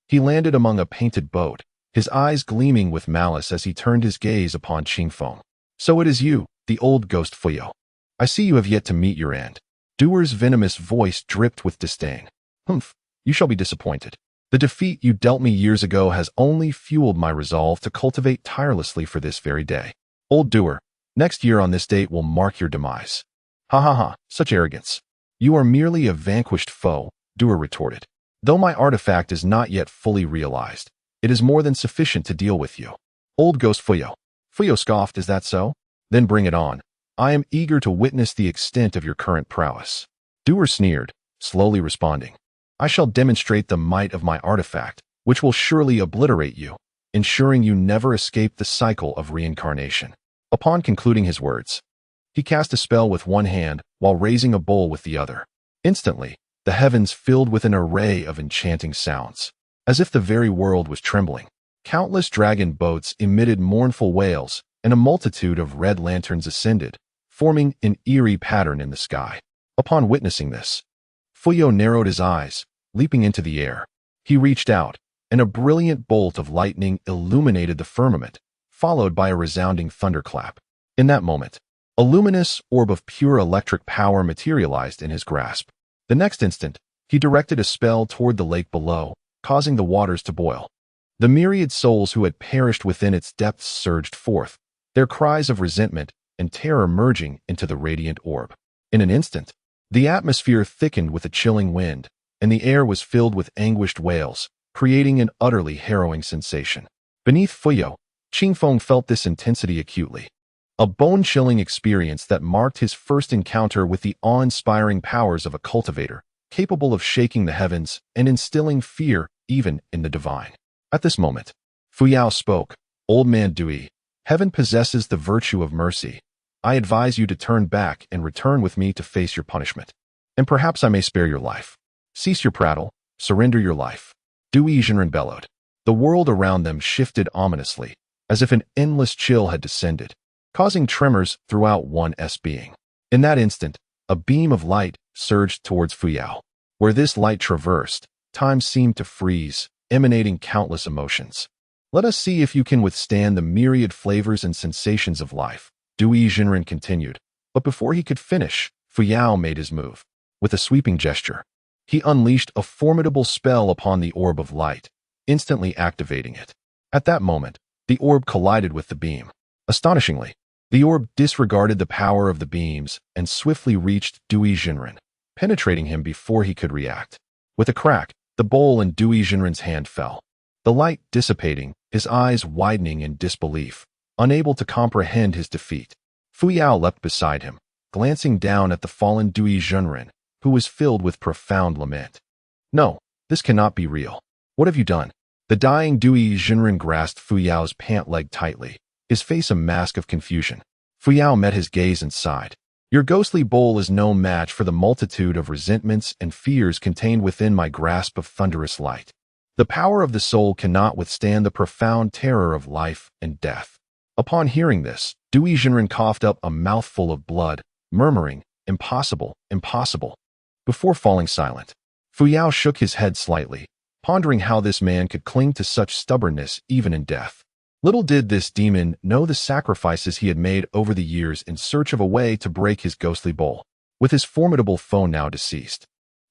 he landed among a painted boat, his eyes gleaming with malice as he turned his gaze upon Qing Feng. "So it is you, the old ghost Fuyo. I see you have yet to meet your end." Doer's venomous voice dripped with disdain. "Humph, you shall be disappointed. The defeat you dealt me years ago has only fueled my resolve to cultivate tirelessly for this very day. Old Doer, next year on this date will mark your demise." "Ha ha ha, such arrogance. You are merely a vanquished foe," Doer retorted. "Though my artifact is not yet fully realized, it is more than sufficient to deal with you." "Old ghost Fuyo." Fuyo scoffed, "Is that so? Then bring it on. I am eager to witness the extent of your current prowess." Doer sneered, slowly responding, "I shall demonstrate the might of my artifact, which will surely obliterate you, ensuring you never escape the cycle of reincarnation." Upon concluding his words, he cast a spell with one hand while raising a bowl with the other. Instantly, the heavens filled with an array of enchanting sounds. As if the very world was trembling, countless dragon boats emitted mournful wails, and a multitude of red lanterns ascended, forming an eerie pattern in the sky. Upon witnessing this, Fuyo narrowed his eyes, leaping into the air. He reached out, and a brilliant bolt of lightning illuminated the firmament, followed by a resounding thunderclap. In that moment, a luminous orb of pure electric power materialized in his grasp. The next instant, he directed a spell toward the lake below, causing the waters to boil. The myriad souls who had perished within its depths surged forth, their cries of resentment and terror merging into the radiant orb. In an instant, the atmosphere thickened with a chilling wind, and the air was filled with anguished wails, creating an utterly harrowing sensation. Beneath Fuyo, Qing Feng felt this intensity acutely. A bone-chilling experience that marked his first encounter with the awe-inspiring powers of a cultivator, capable of shaking the heavens and instilling fear even in the divine. At this moment, Fuyao spoke, "Old man Dui, heaven possesses the virtue of mercy. I advise you to turn back and return with me to face your punishment. And perhaps I may spare your life. Cease your prattle, surrender your life." Dui Zhenren bellowed. The world around them shifted ominously, as if an endless chill had descended, causing tremors throughout one's being. In that instant, a beam of light surged towards Fuyao. Where this light traversed, time seemed to freeze, emanating countless emotions. "Let us see if you can withstand the myriad flavors and sensations of life," Dui Zhenren continued. But before he could finish, Fuyao made his move. With a sweeping gesture, he unleashed a formidable spell upon the orb of light, instantly activating it. At that moment, the orb collided with the beam. Astonishingly, the orb disregarded the power of the beams and swiftly reached Dui Zhenren, penetrating him before he could react. With a crack, the bowl in Dui Zhenren's hand fell. The light dissipating, his eyes widening in disbelief, unable to comprehend his defeat. Fuyao leapt beside him, glancing down at the fallen Dui Zhenren, who was filled with profound lament. "No, this cannot be real. What have you done?" The dying Dui Zhenren grasped Fuyao's pant leg tightly, his face a mask of confusion. Fuyao met his gaze and sighed. "Your ghostly bowl is no match for the multitude of resentments and fears contained within my grasp of thunderous light. The power of the soul cannot withstand the profound terror of life and death." Upon hearing this, Dui Zhenren coughed up a mouthful of blood, murmuring, "Impossible, impossible." before falling silent. Fu Yao shook his head slightly, pondering how this man could cling to such stubbornness even in death. Little did this demon know the sacrifices he had made over the years in search of a way to break his ghostly bowl. With his formidable foe now deceased,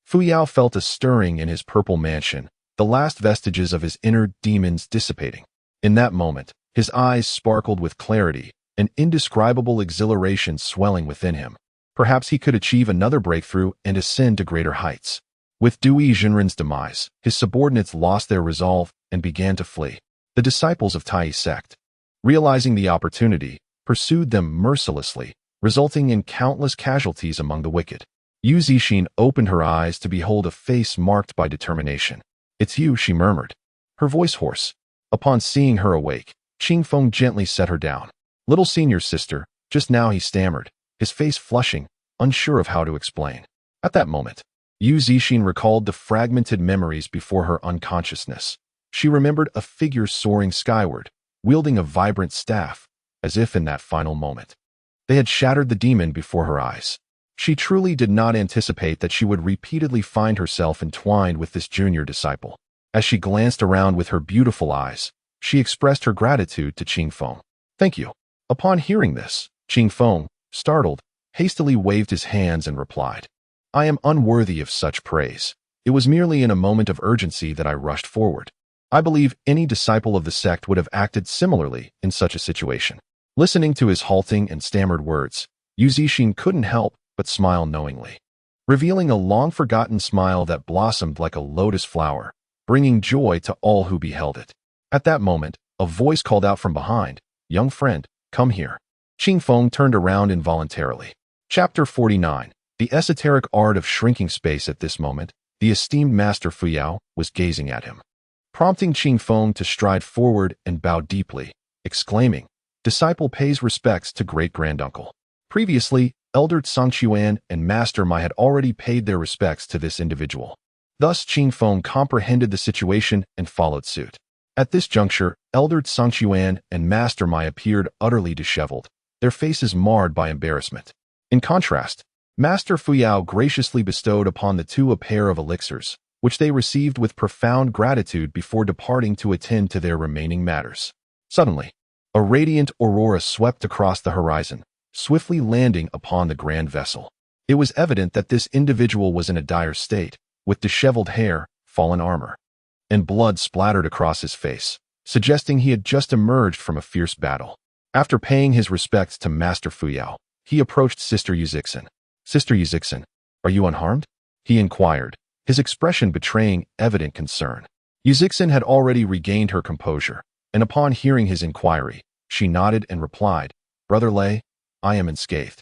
Fu Yao felt a stirring in his purple mansion, the last vestiges of his inner demons dissipating. In that moment, his eyes sparkled with clarity, an indescribable exhilaration swelling within him. Perhaps he could achieve another breakthrough and ascend to greater heights. With Dui Jinren's demise, his subordinates lost their resolve and began to flee. The disciples of Tai's sect, realizing the opportunity, pursued them mercilessly, resulting in countless casualties among the wicked. Yu Zixin opened her eyes to behold a face marked by determination. "It's you," she murmured, her voice hoarse. Upon seeing her awake, Qing Feng gently set her down. "Little senior sister," just now he stammered, his face flushing, unsure of how to explain. At that moment, Yu Zixin recalled the fragmented memories before her unconsciousness. She remembered a figure soaring skyward, wielding a vibrant staff, as if in that final moment they had shattered the demon before her eyes. She truly did not anticipate that she would repeatedly find herself entwined with this junior disciple. As she glanced around with her beautiful eyes, she expressed her gratitude to Qing Feng. "Thank you." Upon hearing this, Qing Feng, startled, hastily waved his hands and replied, "I am unworthy of such praise. It was merely in a moment of urgency that I rushed forward. I believe any disciple of the sect would have acted similarly in such a situation." Listening to his halting and stammered words, Yu Zixin couldn't help but smile knowingly, revealing a long-forgotten smile that blossomed like a lotus flower, bringing joy to all who beheld it. At that moment, a voice called out from behind, "Young friend, come here." Qing Feng turned around involuntarily. Chapter 49. The esoteric art of shrinking space. At this moment, the esteemed Master Fu Yao was gazing at him, prompting Qing Feng to stride forward and bow deeply, exclaiming, "Disciple pays respects to great-granduncle." Previously, Elder Sangchuan and Master Mai had already paid their respects to this individual. Thus, Qing Feng comprehended the situation and followed suit. At this juncture, Elder Sangchuan and Master Mai appeared utterly disheveled, their faces marred by embarrassment. In contrast, Master Fu Yao graciously bestowed upon the two a pair of elixirs, which they received with profound gratitude before departing to attend to their remaining matters. Suddenly, a radiant aurora swept across the horizon, swiftly landing upon the grand vessel. It was evident that this individual was in a dire state, with disheveled hair, fallen armor, and blood splattered across his face, suggesting he had just emerged from a fierce battle. After paying his respects to Master Fu Yao, he approached Sister Yu Zixin. "Sister Yu Zixin, are you unharmed?" he inquired, his expression betraying evident concern. Yu Zixin had already regained her composure, and upon hearing his inquiry, she nodded and replied, "Brother Lei, I am unscathed."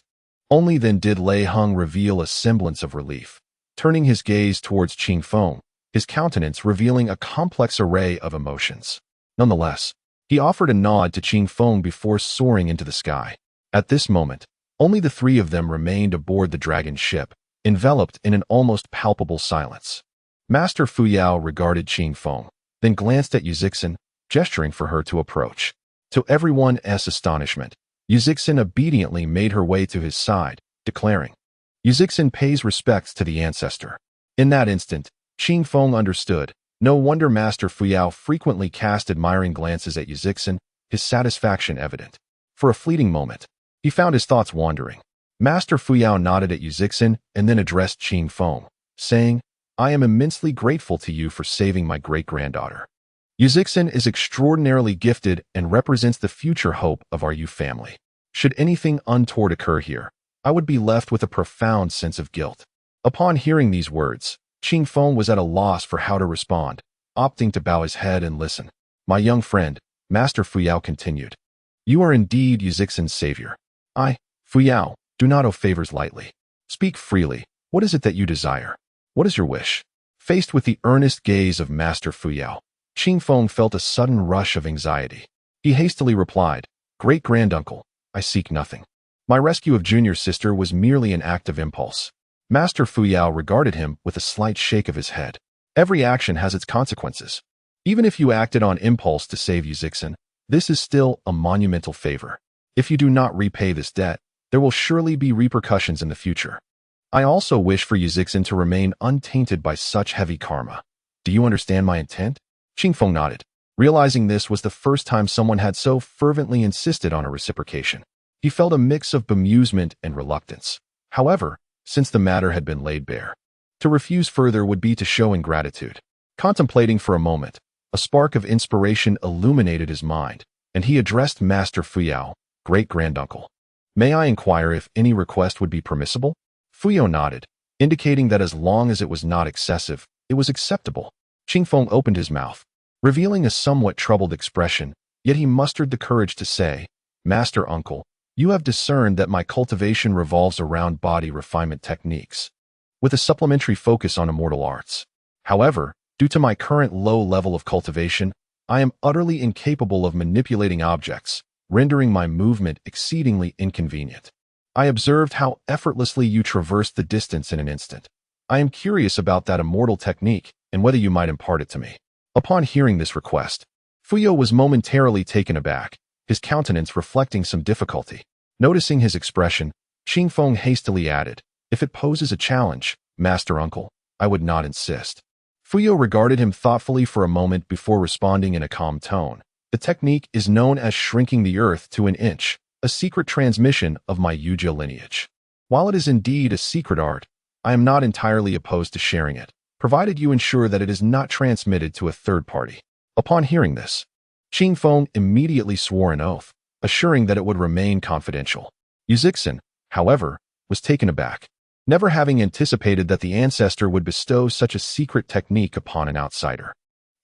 Only then did Lei Hung reveal a semblance of relief, turning his gaze towards Qing Feng, his countenance revealing a complex array of emotions. Nonetheless, he offered a nod to Qing Feng before soaring into the sky. At this moment, only the three of them remained aboard the dragon ship, enveloped in an almost palpable silence. Master Fu Yao regarded Qing Feng, then glanced at Yu Zixin, gesturing for her to approach. To everyone's astonishment, Yu Zixin obediently made her way to his side, declaring, "Yu Zixin pays respects to the ancestor." In that instant, Qing Feng understood. No wonder Master Fu Yao frequently cast admiring glances at Yu Zixin, his satisfaction evident. For a fleeting moment, he found his thoughts wandering. Master Fu Yao nodded at Yu Zixin and then addressed Qing Feng, saying, "I am immensely grateful to you for saving my great-granddaughter. Yu Zixin is extraordinarily gifted and represents the future hope of our Yu family. Should anything untoward occur here, I would be left with a profound sense of guilt." Upon hearing these words, Qing Feng was at a loss for how to respond, opting to bow his head and listen. "My young friend," Master Fu Yao continued, "you are indeed Yu Zixin's savior. I, Fu Yao, do not owe favors lightly. Speak freely. What is it that you desire? What is your wish?" Faced with the earnest gaze of Master Fu Yao, Qing Feng felt a sudden rush of anxiety. He hastily replied, "Great-granduncle, I seek nothing. My rescue of junior sister was merely an act of impulse." Master Fu Yao regarded him with a slight shake of his head. "Every action has its consequences. Even if you acted on impulse to save Yu Zixin, this is still a monumental favor. If you do not repay this debt, there will surely be repercussions in the future." I also wish for Yuzixin to remain untainted by such heavy karma. Do you understand my intent? Qingfeng nodded, realizing this was the first time someone had so fervently insisted on a reciprocation. He felt a mix of bemusement and reluctance. However, since the matter had been laid bare, to refuse further would be to show ingratitude. Contemplating for a moment, a spark of inspiration illuminated his mind, and he addressed Master Fuyao, great-granduncle. May I inquire if any request would be permissible? Fuyao nodded, indicating that as long as it was not excessive, it was acceptable. Qingfeng opened his mouth, revealing a somewhat troubled expression, yet he mustered the courage to say, Master Uncle, you have discerned that my cultivation revolves around body refinement techniques, with a supplementary focus on immortal arts. However, due to my current low level of cultivation, I am utterly incapable of manipulating objects, rendering my movement exceedingly inconvenient. I observed how effortlessly you traversed the distance in an instant. I am curious about that immortal technique and whether you might impart it to me. Upon hearing this request, Fuyao was momentarily taken aback, his countenance reflecting some difficulty. Noticing his expression, Qingfeng hastily added, if it poses a challenge, Master Uncle, I would not insist. Fuyao regarded him thoughtfully for a moment before responding in a calm tone. The technique is known as shrinking the earth to an inch, a secret transmission of my Yujia lineage. While it is indeed a secret art, I am not entirely opposed to sharing it, provided you ensure that it is not transmitted to a third party. Upon hearing this, Qingfeng immediately swore an oath, assuring that it would remain confidential. Yuzixin, however, was taken aback, never having anticipated that the ancestor would bestow such a secret technique upon an outsider.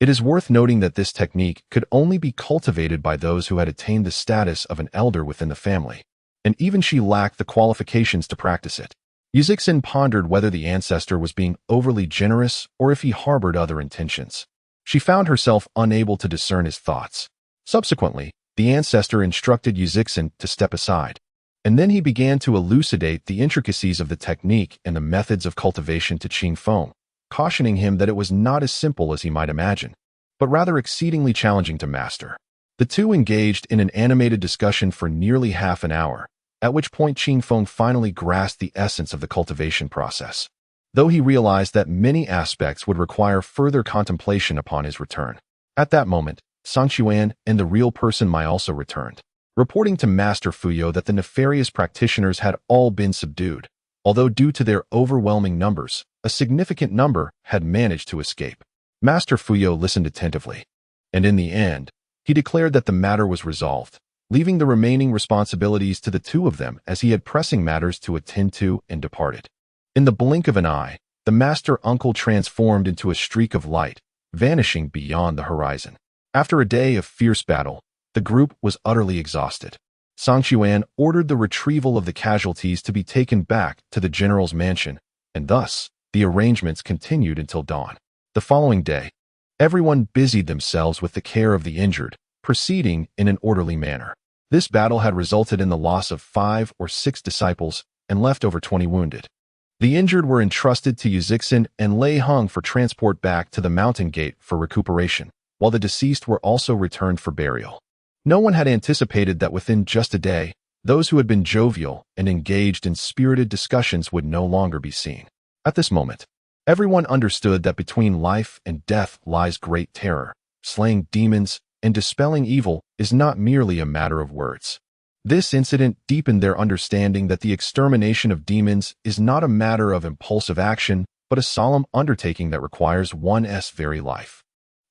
It is worth noting that this technique could only be cultivated by those who had attained the status of an elder within the family, and even she lacked the qualifications to practice it. Yuzixin pondered whether the ancestor was being overly generous or if he harbored other intentions. She found herself unable to discern his thoughts. Subsequently, the ancestor instructed Yuzixin to step aside, and then he began to elucidate the intricacies of the technique and the methods of cultivation to Qingfeng, cautioning him that it was not as simple as he might imagine, but rather exceedingly challenging to master. The two engaged in an animated discussion for nearly half an hour, at which point Qingfeng finally grasped the essence of the cultivation process, though he realized that many aspects would require further contemplation upon his return. At that moment, Sangquan and the real person Mai also returned, reporting to Master Fuyao that the nefarious practitioners had all been subdued, although due to their overwhelming numbers, a significant number had managed to escape. Master Fuyao listened attentively, and in the end, he declared that the matter was resolved, leaving the remaining responsibilities to the two of them as he had pressing matters to attend to and departed. In the blink of an eye, the master uncle transformed into a streak of light, vanishing beyond the horizon. After a day of fierce battle, the group was utterly exhausted. Sangquan ordered the retrieval of the casualties to be taken back to the general's mansion, and thus, the arrangements continued until dawn. The following day, everyone busied themselves with the care of the injured, proceeding in an orderly manner. This battle had resulted in the loss of 5 or 6 disciples and left over 20 wounded. The injured were entrusted to Yuzixin and Lei Hung for transport back to the mountain gate for recuperation, while the deceased were also returned for burial. No one had anticipated that within just a day, those who had been jovial and engaged in spirited discussions would no longer be seen. At this moment, everyone understood that between life and death lies great terror. Slaying demons and dispelling evil is not merely a matter of words. This incident deepened their understanding that the extermination of demons is not a matter of impulsive action, but a solemn undertaking that requires one's very life.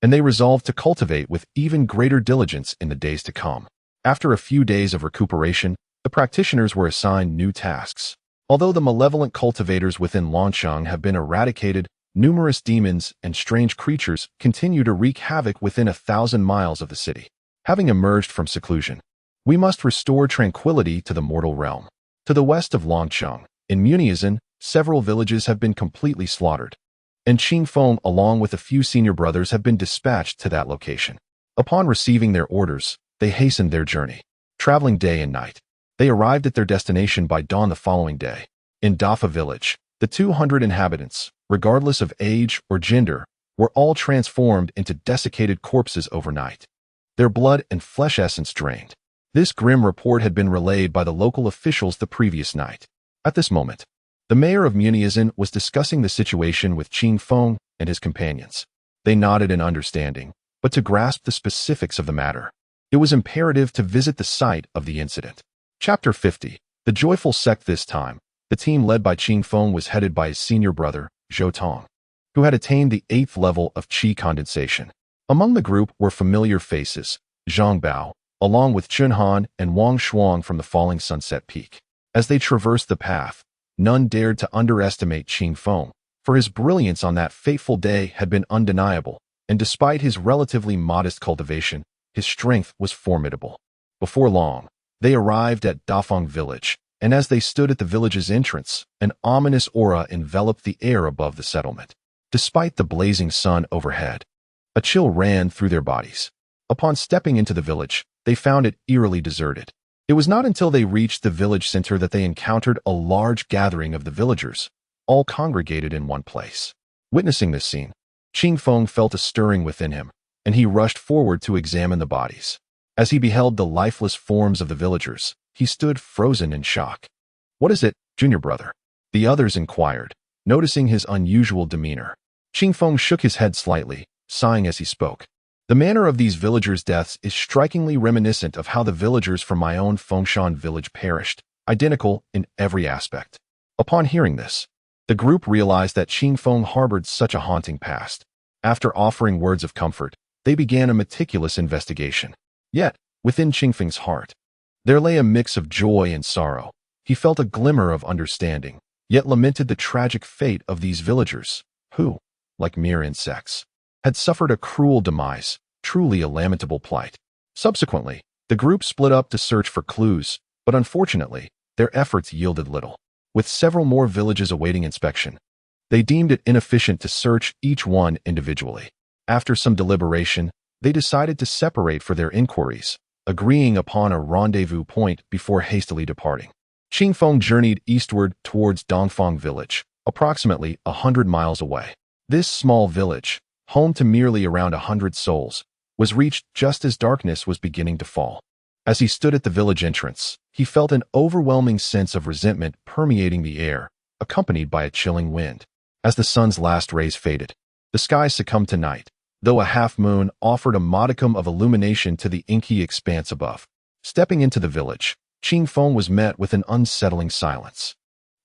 And they resolved to cultivate with even greater diligence in the days to come. After a few days of recuperation, the practitioners were assigned new tasks. Although the malevolent cultivators within Longsheng have been eradicated, numerous demons and strange creatures continue to wreak havoc within 1,000 miles of the city. Having emerged from seclusion, we must restore tranquility to the mortal realm. To the west of Longsheng, in Muniazin, several villages have been completely slaughtered, and Qingfeng along with a few senior brothers have been dispatched to that location. Upon receiving their orders, they hastened their journey, traveling day and night. They arrived at their destination by dawn the following day. In Dafa village, the 200 inhabitants, regardless of age or gender, were all transformed into desiccated corpses overnight, their blood and flesh essence drained. This grim report had been relayed by the local officials the previous night. At this moment, The mayor of Muniazin was discussing the situation with Qing Feng and his companions. They nodded in understanding, but to grasp the specifics of the matter, it was imperative to visit the site of the incident. Chapter 50. The Joyful Sect. This time, the team led by Qing Feng was headed by his senior brother, Zhou Tong, who had attained the 8th level of qi condensation. Among the group were familiar faces, Zhang Bao, along with Chun Han and Wang Shuang from the Falling Sunset Peak. As they traversed the path, none dared to underestimate Qing Feng, for his brilliance on that fateful day had been undeniable, and despite his relatively modest cultivation, his strength was formidable. Before long, they arrived at Dafeng village, and as they stood at the village's entrance, an ominous aura enveloped the air above the settlement. Despite the blazing sun overhead, a chill ran through their bodies. Upon stepping into the village, they found it eerily deserted. It was not until they reached the village center that they encountered a large gathering of the villagers, all congregated in one place. Witnessing this scene, Qing Feng felt a stirring within him, and he rushed forward to examine the bodies. As he beheld the lifeless forms of the villagers, he stood frozen in shock. "What is it, junior brother?" the others inquired, noticing his unusual demeanor. Qing Feng shook his head slightly, sighing as he spoke. "The manner of these villagers' deaths is strikingly reminiscent of how the villagers from my own Fengshan village perished, identical in every aspect." Upon hearing this, the group realized that Qing Feng harbored such a haunting past. After offering words of comfort, they began a meticulous investigation. Yet, within Qing Feng's heart, there lay a mix of joy and sorrow. He felt a glimmer of understanding, yet lamented the tragic fate of these villagers, who, like mere insects, had suffered a cruel demise, truly a lamentable plight. Subsequently, the group split up to search for clues, but unfortunately, their efforts yielded little. With several more villages awaiting inspection, they deemed it inefficient to search each one individually. After some deliberation, they decided to separate for their inquiries, agreeing upon a rendezvous point before hastily departing. Qing Feng journeyed eastward towards Dongfang village, approximately 100 miles away. This small village, home to merely around 100 souls, was reached just as darkness was beginning to fall. As he stood at the village entrance, he felt an overwhelming sense of resentment permeating the air, accompanied by a chilling wind. As the sun's last rays faded, the sky succumbed to night, though a half-moon offered a modicum of illumination to the inky expanse above. Stepping into the village, Qing Feng was met with an unsettling silence.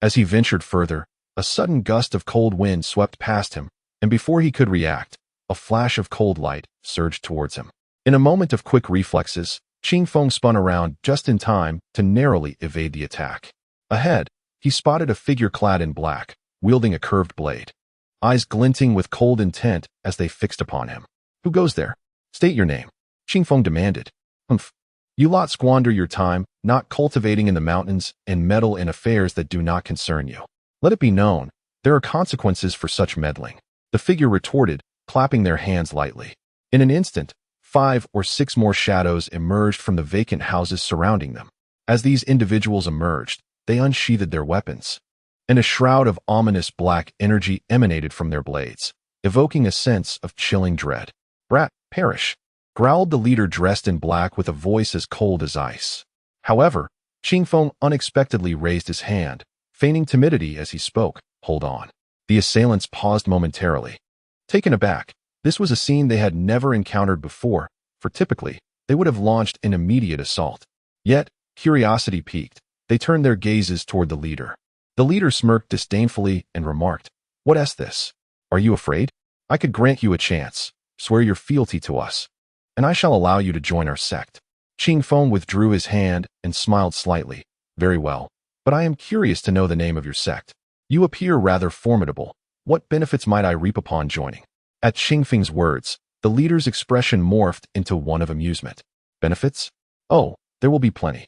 As he ventured further, a sudden gust of cold wind swept past him, and before he could react, a flash of cold light surged towards him. In a moment of quick reflexes, Qing Feng spun around just in time to narrowly evade the attack. Ahead, he spotted a figure clad in black, wielding a curved blade, eyes glinting with cold intent as they fixed upon him. "Who goes there? State your name," Qing Feng demanded. "Humph. You lot squander your time not cultivating in the mountains and meddle in affairs that do not concern you. Let it be known, there are consequences for such meddling," the figure retorted, clapping their hands lightly. In an instant, 5 or 6 more shadows emerged from the vacant houses surrounding them. As these individuals emerged, they unsheathed their weapons, and a shroud of ominous black energy emanated from their blades, evoking a sense of chilling dread. "Brat, perish," growled the leader dressed in black with a voice as cold as ice. However, Qing Feng unexpectedly raised his hand, feigning timidity as he spoke. "Hold on." The assailants paused momentarily. Taken aback, this was a scene they had never encountered before, for typically, they would have launched an immediate assault. Yet, curiosity piqued, they turned their gazes toward the leader. The leader smirked disdainfully and remarked, "What is this? Are you afraid? I could grant you a chance. Swear your fealty to us, and I shall allow you to join our sect." Qing Feng withdrew his hand and smiled slightly. "Very well, but I am curious to know the name of your sect. You appear rather formidable. What benefits might I reap upon joining?" At Qing Feng's words, the leader's expression morphed into one of amusement. "Benefits? Oh, there will be plenty.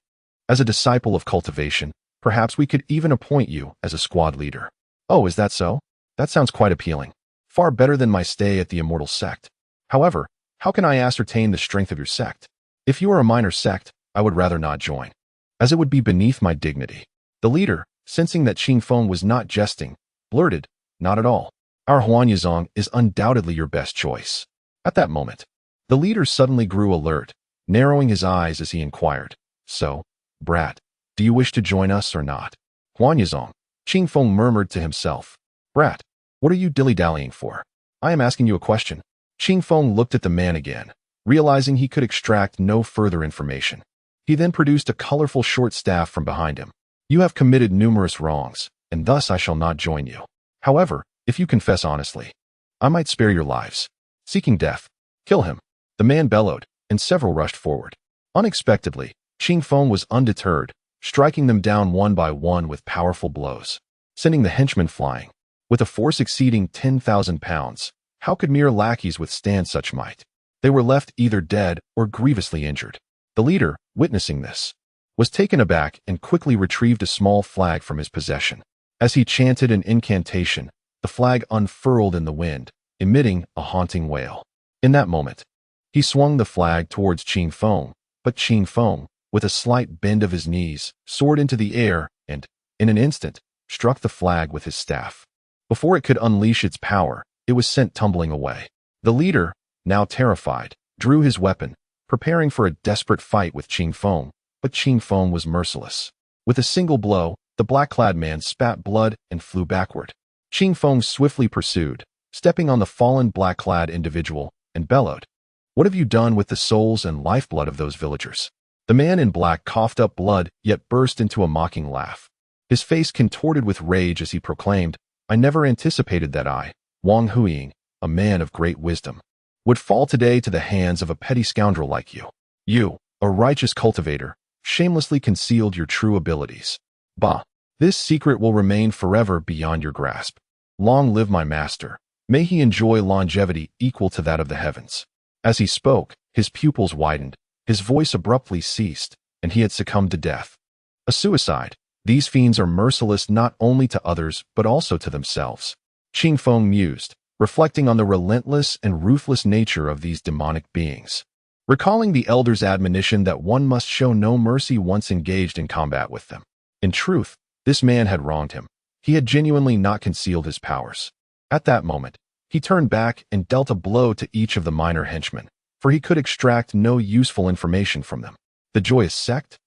As a disciple of cultivation, perhaps we could even appoint you as a squad leader." "Oh, is that so? That sounds quite appealing. Far better than my stay at the Immortal sect. However, how can I ascertain the strength of your sect? If you are a minor sect, I would rather not join, as it would be beneath my dignity." The leader, sensing that Qing Feng was not jesting, blurted, "Not at all. Our Huanyazong is undoubtedly your best choice." At that moment, the leader suddenly grew alert, narrowing his eyes as he inquired, "So, brat, do you wish to join us or not?" "Huanyazong, Qing Feng murmured to himself. Brat, what are you dilly-dallying for? I am asking you a question. Qing Feng looked at the man again, realizing he could extract no further information. He then produced a colorful short staff from behind him. You have committed numerous wrongs, and thus I shall not join you. However, if you confess honestly, I might spare your lives. Seeking death, kill him. The man bellowed, and several rushed forward. Unexpectedly, Qing Feng was undeterred, striking them down one by one with powerful blows, sending the henchmen flying. With a force exceeding 10,000 pounds, how could mere lackeys withstand such might? They were left either dead or grievously injured. The leader, witnessing this, was taken aback and quickly retrieved a small flag from his possession. As he chanted an incantation, the flag unfurled in the wind, emitting a haunting wail. In that moment, he swung the flag towards Qing Feng, but Qing Feng, with a slight bend of his knees, soared into the air and, in an instant, struck the flag with his staff. Before it could unleash its power, it was sent tumbling away. The leader, now terrified, drew his weapon, preparing for a desperate fight with Qing Feng, but Qing Feng was merciless. With a single blow, the black-clad man spat blood and flew backward. Qing Feng swiftly pursued, stepping on the fallen black-clad individual, and bellowed, "What have you done with the souls and lifeblood of those villagers?" The man in black coughed up blood, yet burst into a mocking laugh. His face contorted with rage as he proclaimed, "I never anticipated that I, Wang Huiying, a man of great wisdom, would fall today to the hands of a petty scoundrel like you. You, a righteous cultivator, shamelessly concealed your true abilities. Bah! This secret will remain forever beyond your grasp. Long live my master. May he enjoy longevity equal to that of the heavens." As he spoke, his pupils widened, his voice abruptly ceased, and he had succumbed to death. A suicide. These fiends are merciless not only to others but also to themselves. Qing Feng mused, reflecting on the relentless and ruthless nature of these demonic beings. Recalling the elder's admonition that one must show no mercy once engaged in combat with them. In truth, this man had wronged him. He had genuinely not concealed his powers. At that moment, he turned back and dealt a blow to each of the minor henchmen, for he could extract no useful information from them. The joyous sect?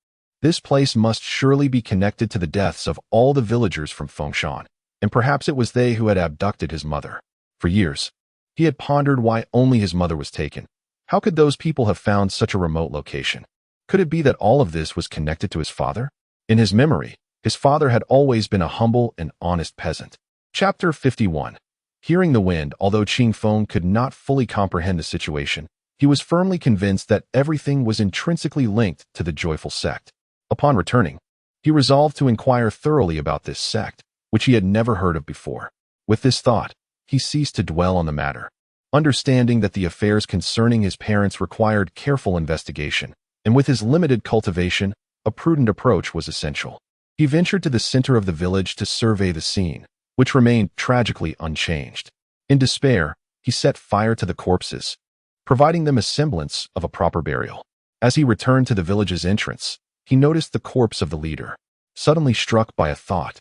This place must surely be connected to the deaths of all the villagers from Fengshan, and perhaps it was they who had abducted his mother. For years, he had pondered why only his mother was taken. How could those people have found such a remote location? Could it be that all of this was connected to his father? In his memory, his father had always been a humble and honest peasant. Chapter 51. Hearing the wind, although Qing Feng could not fully comprehend the situation, he was firmly convinced that everything was intrinsically linked to the joyful sect. Upon returning, he resolved to inquire thoroughly about this sect, which he had never heard of before. With this thought, he ceased to dwell on the matter. Understanding that the affairs concerning his parents required careful investigation, and with his limited cultivation, a prudent approach was essential. He ventured to the center of the village to survey the scene, which remained tragically unchanged. In despair, he set fire to the corpses, providing them a semblance of a proper burial. As he returned to the village's entrance, he noticed the corpse of the leader. Suddenly struck by a thought,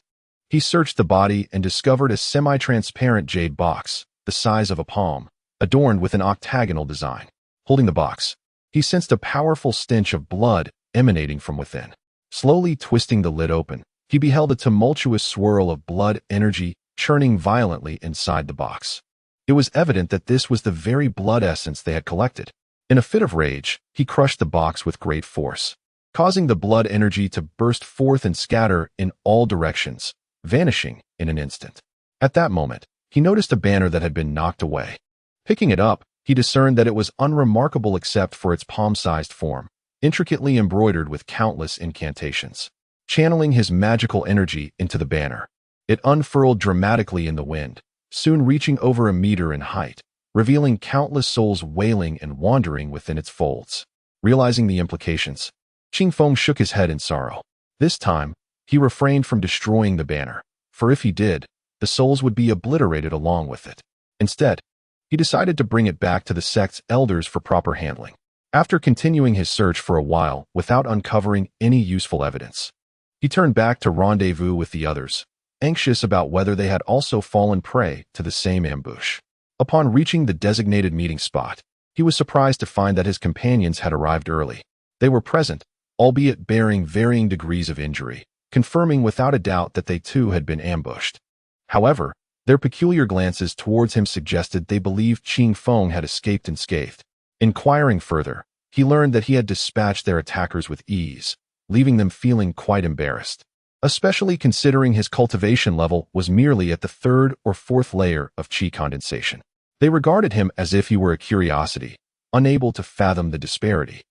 he searched the body and discovered a semi-transparent jade box, the size of a palm, adorned with an octagonal design. Holding the box, he sensed a powerful stench of blood emanating from within. Slowly twisting the lid open, he beheld a tumultuous swirl of blood energy churning violently inside the box. It was evident that this was the very blood essence they had collected. In a fit of rage, he crushed the box with great force, causing the blood energy to burst forth and scatter in all directions, vanishing in an instant. At that moment, he noticed a banner that had been knocked away. Picking it up, he discerned that it was unremarkable except for its palm-sized form, intricately embroidered with countless incantations. Channeling his magical energy into the banner, it unfurled dramatically in the wind, soon reaching over a meter in height, revealing countless souls wailing and wandering within its folds. Realizing the implications, Qing Feng shook his head in sorrow. This time, he refrained from destroying the banner, for if he did, the souls would be obliterated along with it. Instead, he decided to bring it back to the sect's elders for proper handling. After continuing his search for a while without uncovering any useful evidence, he turned back to rendezvous with the others, anxious about whether they had also fallen prey to the same ambush. Upon reaching the designated meeting spot, he was surprised to find that his companions had arrived early. They were present, albeit bearing varying degrees of injury, confirming without a doubt that they too had been ambushed. However, their peculiar glances towards him suggested they believed Qing Feng had escaped unscathed. Inquiring further, he learned that he had dispatched their attackers with ease, leaving them feeling quite embarrassed, especially considering his cultivation level was merely at the third or fourth layer of qi condensation. They regarded him as if he were a curiosity, unable to fathom the disparity,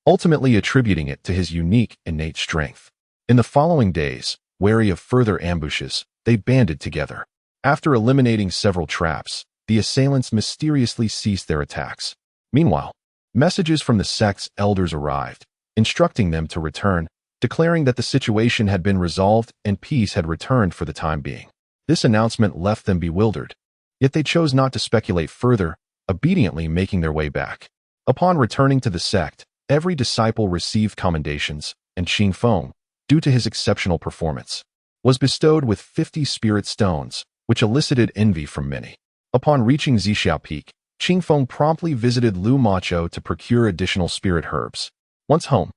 ultimately attributing it to his unique innate strength. In the following days, wary of further ambushes, they banded together. After eliminating several traps, the assailants mysteriously ceased their attacks. Meanwhile, messages from the sect's elders arrived, instructing them to return, declaring that the situation had been resolved and peace had returned for the time being. This announcement left them bewildered, yet they chose not to speculate further, obediently making their way back. Upon returning to the sect, every disciple received commendations, and Qing Feng, due to his exceptional performance, was bestowed with 50 spirit stones, which elicited envy from many. Upon reaching Zixiao Peak, Qing Feng promptly visited Lu Macho to procure additional spirit herbs. Once home,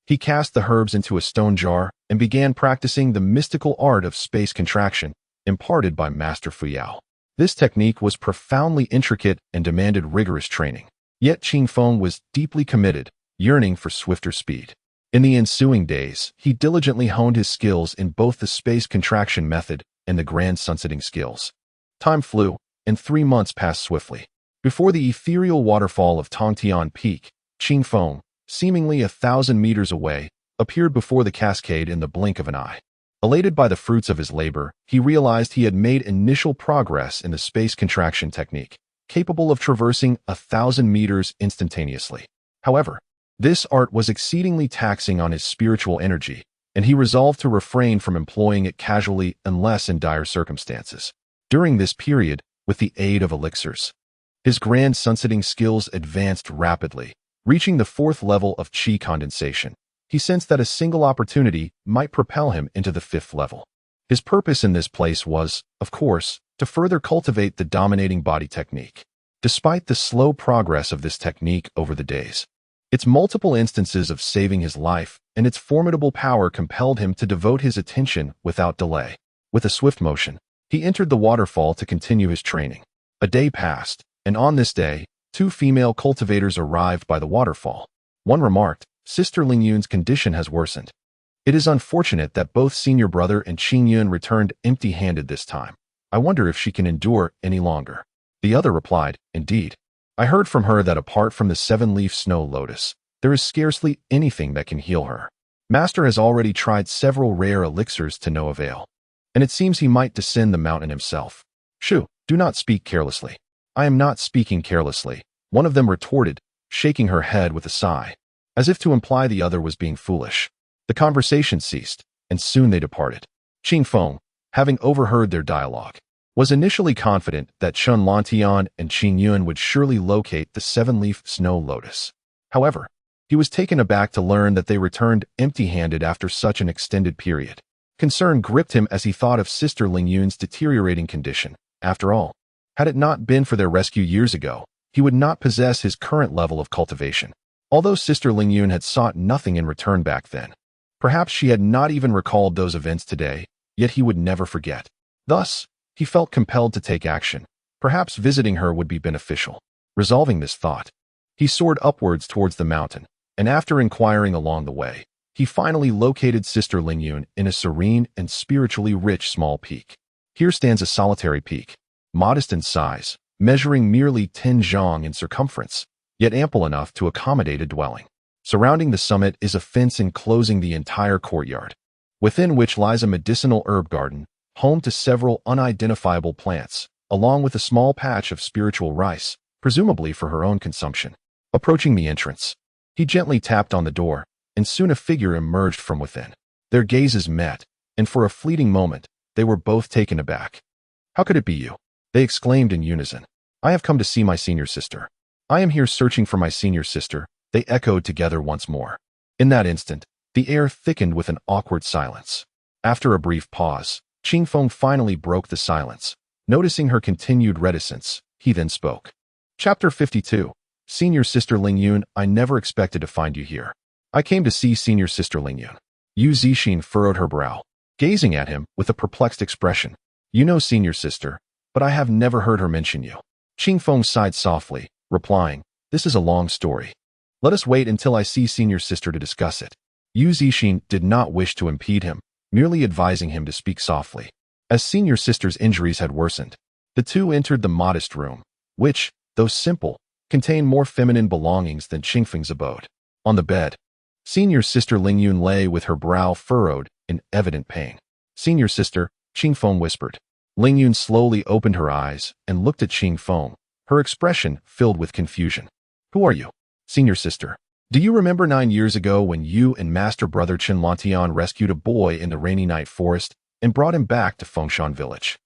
he cast the herbs into a stone jar and began practicing the mystical art of space contraction imparted by Master Fuyao. This technique was profoundly intricate and demanded rigorous training. Yet Qing Feng was deeply committed, yearning for swifter speed. In the ensuing days, he diligently honed his skills in both the space contraction method and the grand sunsetting skills. Time flew, and 3 months passed swiftly. Before the ethereal waterfall of Tongtian Peak, Qing Feng, seemingly 1,000 meters away, appeared before the cascade in the blink of an eye. Elated by the fruits of his labor, he realized he had made initial progress in the space contraction technique, capable of traversing 1,000 meters instantaneously. However, this art was exceedingly taxing on his spiritual energy, and he resolved to refrain from employing it casually unless in dire circumstances. During this period, with the aid of elixirs, his grand sunsetting skills advanced rapidly. Reaching the 4th level of qi condensation, he sensed that a single opportunity might propel him into the 5th level. His purpose in this place was, of course, to further cultivate the dominating body technique. Despite the slow progress of this technique over the days, its multiple instances of saving his life and its formidable power compelled him to devote his attention without delay. With a swift motion, he entered the waterfall to continue his training. A day passed, and on this day, 2 female cultivators arrived by the waterfall. One remarked, "Sister Lingyun's condition has worsened. It is unfortunate that both senior brother and Qingyun returned empty-handed this time. I wonder if she can endure any longer." The other replied, "Indeed. I heard from her that apart from the 7-leaf snow lotus, there is scarcely anything that can heal her. Master has already tried several rare elixirs to no avail, and it seems he might descend the mountain himself." "Shu, do not speak carelessly." "I am not speaking carelessly," one of them retorted, shaking her head with a sigh, as if to imply the other was being foolish. The conversation ceased, and soon they departed. Qing Feng, having overheard their dialogue, was initially confident that Chun Lantian and Qingyun would surely locate the 7-leaf snow lotus. However, he was taken aback to learn that they returned empty-handed after such an extended period. Concern gripped him as he thought of Sister Lingyun's deteriorating condition. After all, had it not been for their rescue years ago, he would not possess his current level of cultivation. Although Sister Lingyun had sought nothing in return back then, perhaps she had not even recalled those events today, yet he would never forget. Thus, he felt compelled to take action. Perhaps visiting her would be beneficial. Resolving this thought, he soared upwards towards the mountain, and after inquiring along the way, he finally located Sister Lingyun in a serene and spiritually rich small peak. Here stands a solitary peak, modest in size, measuring merely 10 zhang in circumference, yet ample enough to accommodate a dwelling. Surrounding the summit is a fence enclosing the entire courtyard, within which lies a medicinal herb garden, home to several unidentifiable plants, along with a small patch of spiritual rice, presumably for her own consumption. Approaching the entrance, he gently tapped on the door, and soon a figure emerged from within. Their gazes met, and for a fleeting moment, they were both taken aback. "How could it be you?" they exclaimed in unison. "I have come to see my senior sister." "I am here searching for my senior sister," they echoed together once more. In that instant, the air thickened with an awkward silence. After a brief pause, Qing Feng finally broke the silence. Noticing her continued reticence, he then spoke. Chapter 52. Senior Sister Lingyun, I never expected to find you here. I came to see Senior Sister Lingyun. Yu Zixin furrowed her brow. gazing at him with a perplexed expression. You know senior sister, but I have never heard her mention you. Qingfeng sighed softly, replying, this is a long story. Let us wait until I see senior sister to discuss it. Yu Zixin did not wish to impede him, merely advising him to speak softly. As senior sister's injuries had worsened, the two entered the modest room, which, though simple, contained more feminine belongings than Qingfeng's abode. On the bed, senior sister Lingyun lay with her brow furrowed in evident pain. Senior sister, Qingfeng whispered. Lingyun slowly opened her eyes and looked at Qingfeng, her expression filled with confusion. Who are you? Senior sister. Do you remember 9 years ago when you and master brother Chen Lantian rescued a boy in the rainy night forest and brought him back to Fengshan village,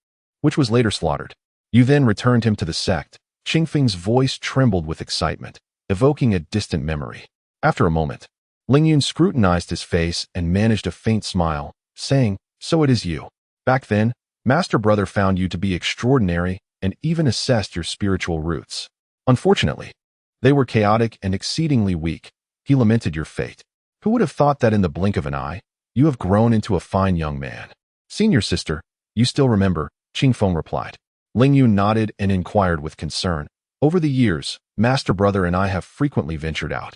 which was later slaughtered? You then returned him to the sect. Qingfeng's voice trembled with excitement, evoking a distant memory. After a moment, Lingyun scrutinized his face and managed a faint smile, saying, so it is you. Back then, master brother found you to be extraordinary and even assessed your spiritual roots. Unfortunately, they were chaotic and exceedingly weak. He lamented your fate. Who would have thought that in the blink of an eye, you have grown into a fine young man? Senior sister, you still remember, Qingfeng replied. Lingyun nodded and inquired with concern. Over the years, master brother and I have frequently ventured out.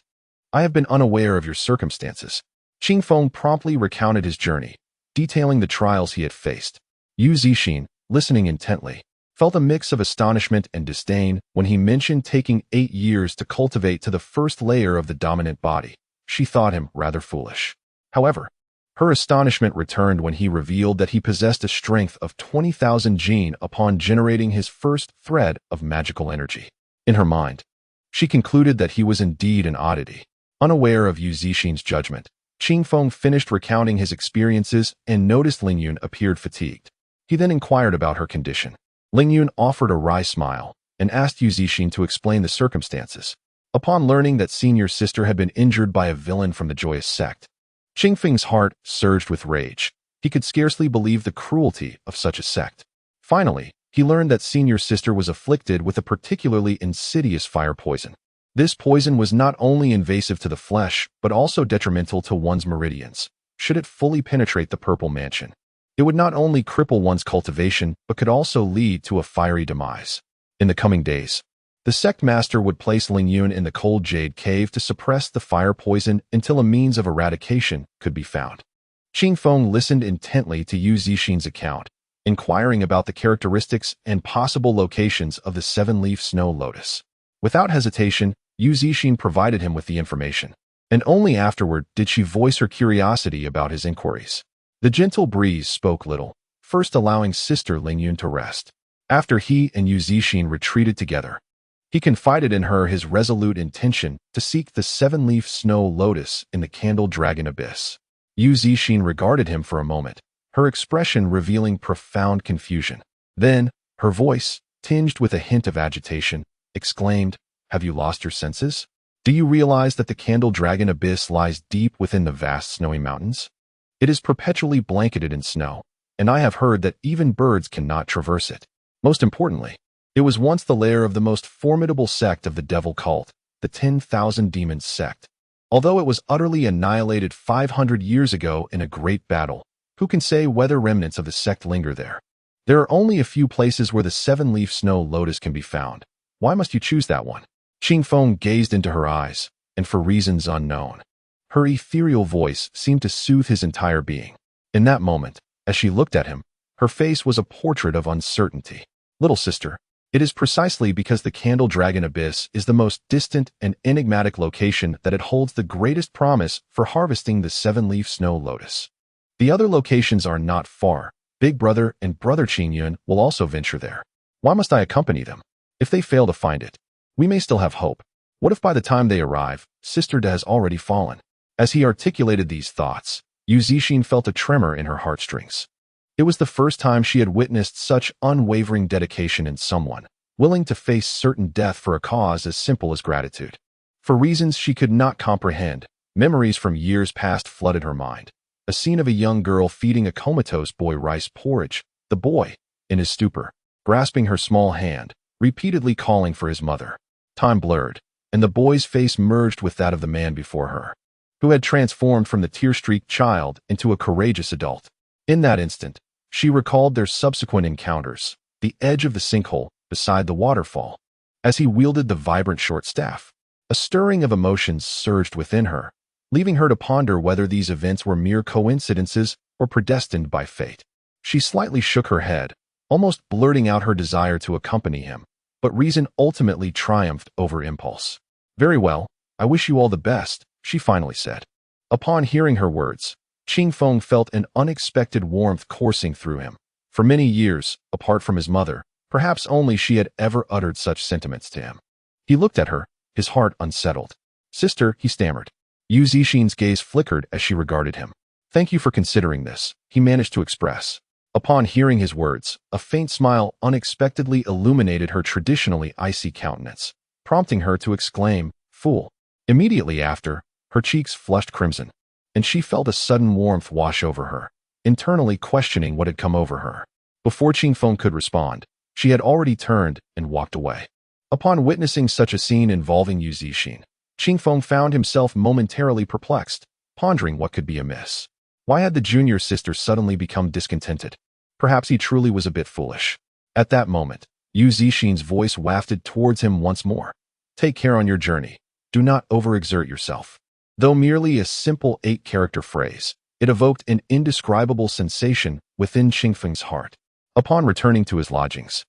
I have been unaware of your circumstances. Qingfeng promptly recounted his journey, detailing the trials he had faced. Yu Zixin, listening intently, felt a mix of astonishment and disdain when he mentioned taking 8 years to cultivate to the first layer of the dominant body. She thought him rather foolish. However, her astonishment returned when he revealed that he possessed a strength of 20,000 jin upon generating his first thread of magical energy. In her mind, she concluded that he was indeed an oddity. Unaware of Yu Zixin's judgment, Qingfeng finished recounting his experiences and noticed Lingyun appeared fatigued. He then inquired about her condition. Lingyun offered a wry smile and asked Yu Zixin to explain the circumstances. Upon learning that senior sister had been injured by a villain from the Joyous sect, Qingfeng's heart surged with rage. He could scarcely believe the cruelty of such a sect. Finally, he learned that senior sister was afflicted with a particularly insidious fire poison. This poison was not only invasive to the flesh, but also detrimental to one's meridians. Should it fully penetrate the purple mansion, it would not only cripple one's cultivation, but could also lead to a fiery demise. In the coming days, the sect master would place Lingyun in the cold jade cave to suppress the fire poison until a means of eradication could be found. Qingfeng listened intently to Yu Zixin's account, inquiring about the characteristics and possible locations of the 7-leaf snow lotus. Without hesitation, Yu Zixin provided him with the information, and only afterward did she voice her curiosity about his inquiries. The gentle breeze spoke little, first allowing sister Lingyun to rest. After he and Yu Zixin retreated together, he confided in her his resolute intention to seek the 7-leaf snow lotus in the Candle Dragon Abyss. Yu Zixin regarded him for a moment, her expression revealing profound confusion. Then, her voice, tinged with a hint of agitation, exclaimed, have you lost your senses? Do you realize that the Candle Dragon Abyss lies deep within the vast snowy mountains? It is perpetually blanketed in snow, and I have heard that even birds cannot traverse it. Most importantly, it was once the lair of the most formidable sect of the devil cult, the 10,000 Demons sect. Although it was utterly annihilated 500 years ago in a great battle, who can say whether remnants of the sect linger there? There are only a few places where the 7-leaf snow lotus can be found. Why must you choose that one? Qingfeng gazed into her eyes, and for reasons unknown, her ethereal voice seemed to soothe his entire being. In that moment, as she looked at him, her face was a portrait of uncertainty. Little sister, it is precisely because the Candle Dragon Abyss is the most distant and enigmatic location that it holds the greatest promise for harvesting the 7-leaf snow lotus. The other locations are not far. Big brother and brother Qingyun will also venture there. Why must I accompany them? If they fail to find it, we may still have hope. What if by the time they arrive, Sister Da has already fallen? As he articulated these thoughts, Yu Zixin felt a tremor in her heartstrings. It was the first time she had witnessed such unwavering dedication in someone, willing to face certain death for a cause as simple as gratitude. For reasons she could not comprehend, memories from years past flooded her mind. A scene of a young girl feeding a comatose boy rice porridge, the boy, in his stupor, grasping her small hand, repeatedly calling for his mother. Time blurred, and the boy's face merged with that of the man before her, who had transformed from the tear-streaked child into a courageous adult. In that instant, she recalled their subsequent encounters, the edge of the sinkhole beside the waterfall, as he wielded the vibrant short staff. A stirring of emotions surged within her, leaving her to ponder whether these events were mere coincidences or predestined by fate. She slightly shook her head, almost blurting out her desire to accompany him, but reason ultimately triumphed over impulse. "Very well, I wish you all the best," she finally said. Upon hearing her words, Qingfeng felt an unexpected warmth coursing through him. For many years, apart from his mother, perhaps only she had ever uttered such sentiments to him. He looked at her, his heart unsettled. "Sister," he stammered. Yu Zixin's gaze flickered as she regarded him. "Thank you for considering this," he managed to express. Upon hearing his words, a faint smile unexpectedly illuminated her traditionally icy countenance, prompting her to exclaim, "Fool." Immediately after, her cheeks flushed crimson, and she felt a sudden warmth wash over her, internally questioning what had come over her. Before Qingfeng could respond, she had already turned and walked away. Upon witnessing such a scene involving Yu Zixin, Qingfeng found himself momentarily perplexed, pondering what could be amiss. Why had the junior sister suddenly become discontented? Perhaps he truly was a bit foolish. At that moment, Yu Zixin's voice wafted towards him once more. "Take care on your journey. Do not overexert yourself." Though merely a simple 8-character phrase, it evoked an indescribable sensation within Qingfeng's heart. Upon returning to his lodgings,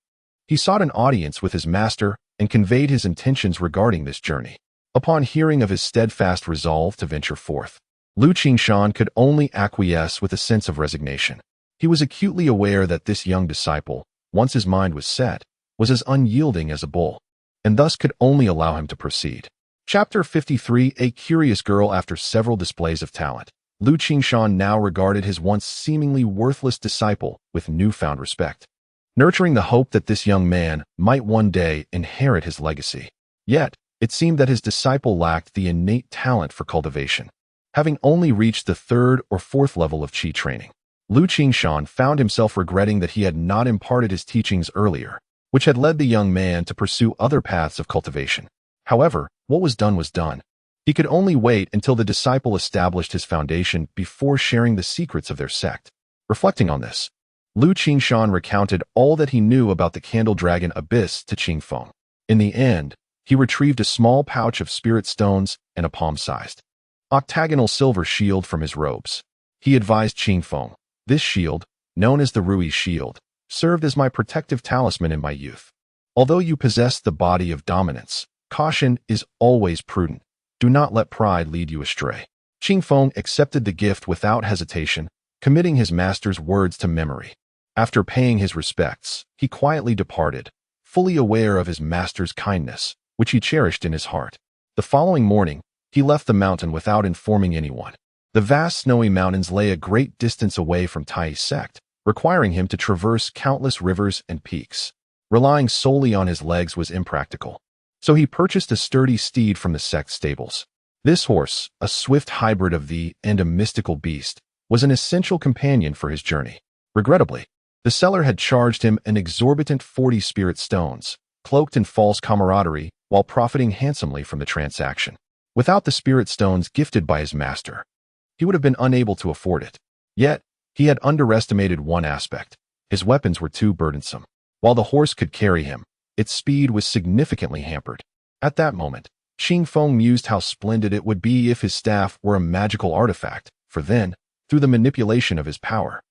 he sought an audience with his master and conveyed his intentions regarding this journey. Upon hearing of his steadfast resolve to venture forth, Lu Qingshan could only acquiesce with a sense of resignation. He was acutely aware that this young disciple, once his mind was set, was as unyielding as a bull, and thus could only allow him to proceed. Chapter 53. A curious girl. After several displays of talent, Lu Qingshan now regarded his once seemingly worthless disciple with newfound respect, nurturing the hope that this young man might one day inherit his legacy. Yet, it seemed that his disciple lacked the innate talent for cultivation. Having only reached the 3rd or 4th level of qi training, Lu Qingshan found himself regretting that he had not imparted his teachings earlier, which had led the young man to pursue other paths of cultivation. However, what was done was done. He could only wait until the disciple established his foundation before sharing the secrets of their sect. Reflecting on this, Lu Qingshan recounted all that he knew about the Candle Dragon Abyss to Qingfeng. In the end, he retrieved a small pouch of spirit stones and a palm-sized, octagonal silver shield from his robes. He advised Qingfeng, "This shield, known as the Rui Shield, served as my protective talisman in my youth. Although you possess the body of dominance, caution is always prudent. Do not let pride lead you astray." Qingfeng accepted the gift without hesitation, committing his master's words to memory. After paying his respects, he quietly departed, fully aware of his master's kindness, which he cherished in his heart. The following morning, he left the mountain without informing anyone. The vast snowy mountains lay a great distance away from Tai's sect, requiring him to traverse countless rivers and peaks. Relying solely on his legs was impractical, so he purchased a sturdy steed from the sect stables. This horse, a swift hybrid of the and a mystical beast, was an essential companion for his journey. Regrettably, the seller had charged him an exorbitant 40 spirit stones, cloaked in false camaraderie, while profiting handsomely from the transaction. Without the spirit stones gifted by his master, he would have been unable to afford it. Yet, he had underestimated one aspect. His weapons were too burdensome. While the horse could carry him, its speed was significantly hampered. At that moment, Qingfeng mused how splendid it would be if his staff were a magical artifact, for then, through the manipulation of his power,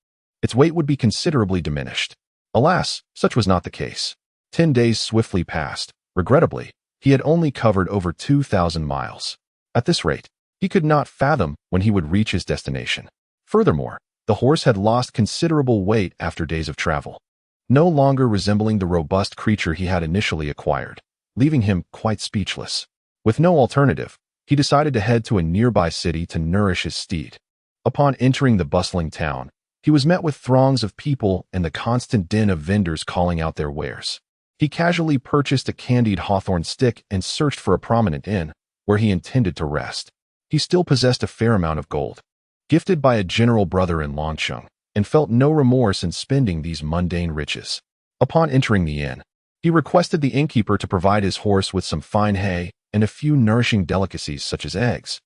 its weight would be considerably diminished. Alas, such was not the case. 10 days swiftly passed. Regrettably, he had only covered over 2,000 miles. At this rate, he could not fathom when he would reach his destination. Furthermore, the horse had lost considerable weight after days of travel, no longer resembling the robust creature he had initially acquired, leaving him quite speechless. With no alternative, he decided to head to a nearby city to nourish his steed. Upon entering the bustling town, he was met with throngs of people and the constant din of vendors calling out their wares. He casually purchased a candied hawthorn stick and searched for a prominent inn, where he intended to rest. He still possessed a fair amount of gold, gifted by a general brother in Longcheng, and felt no remorse in spending these mundane riches. Upon entering the inn, he requested the innkeeper to provide his horse with some fine hay and a few nourishing delicacies such as eggs,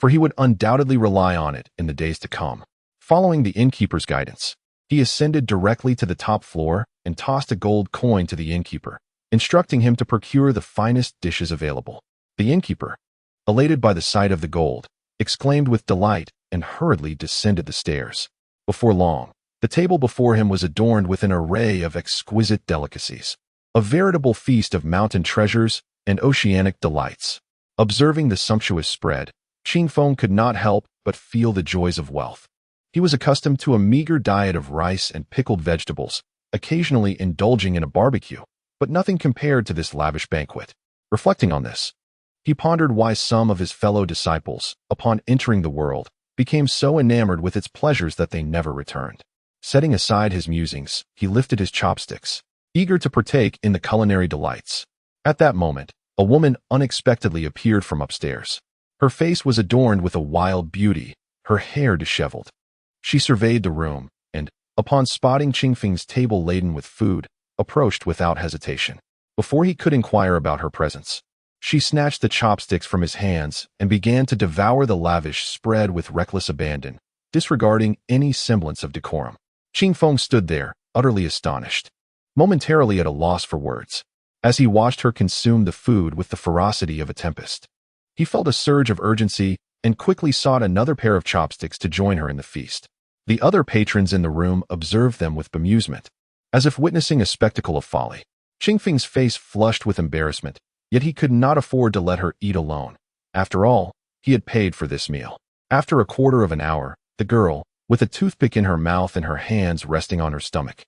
for he would undoubtedly rely on it in the days to come. Following the innkeeper's guidance, he ascended directly to the top floor and tossed a gold coin to the innkeeper, instructing him to procure the finest dishes available. The innkeeper, elated by the sight of the gold, exclaimed with delight and hurriedly descended the stairs. Before long, the table before him was adorned with an array of exquisite delicacies, a veritable feast of mountain treasures and oceanic delights. Observing the sumptuous spread, Qingfeng could not help but feel the joys of wealth. He was accustomed to a meager diet of rice and pickled vegetables, occasionally indulging in a barbecue, but nothing compared to this lavish banquet. Reflecting on this, he pondered why some of his fellow disciples, upon entering the world, became so enamored with its pleasures that they never returned. Setting aside his musings, he lifted his chopsticks, eager to partake in the culinary delights. At that moment, a woman unexpectedly appeared from upstairs. Her face was adorned with a wild beauty, her hair disheveled. She surveyed the room, and, upon spotting Qingfeng's table laden with food, approached without hesitation. Before he could inquire about her presence, she snatched the chopsticks from his hands and began to devour the lavish spread with reckless abandon, disregarding any semblance of decorum. Qingfeng stood there, utterly astonished, momentarily at a loss for words, as he watched her consume the food with the ferocity of a tempest. He felt a surge of urgency and quickly sought another pair of chopsticks to join her in the feast. The other patrons in the room observed them with bemusement, as if witnessing a spectacle of folly. Qingfeng's face flushed with embarrassment, yet he could not afford to let her eat alone. After all, he had paid for this meal. After a quarter of an hour, the girl, with a toothpick in her mouth and her hands resting on her stomach,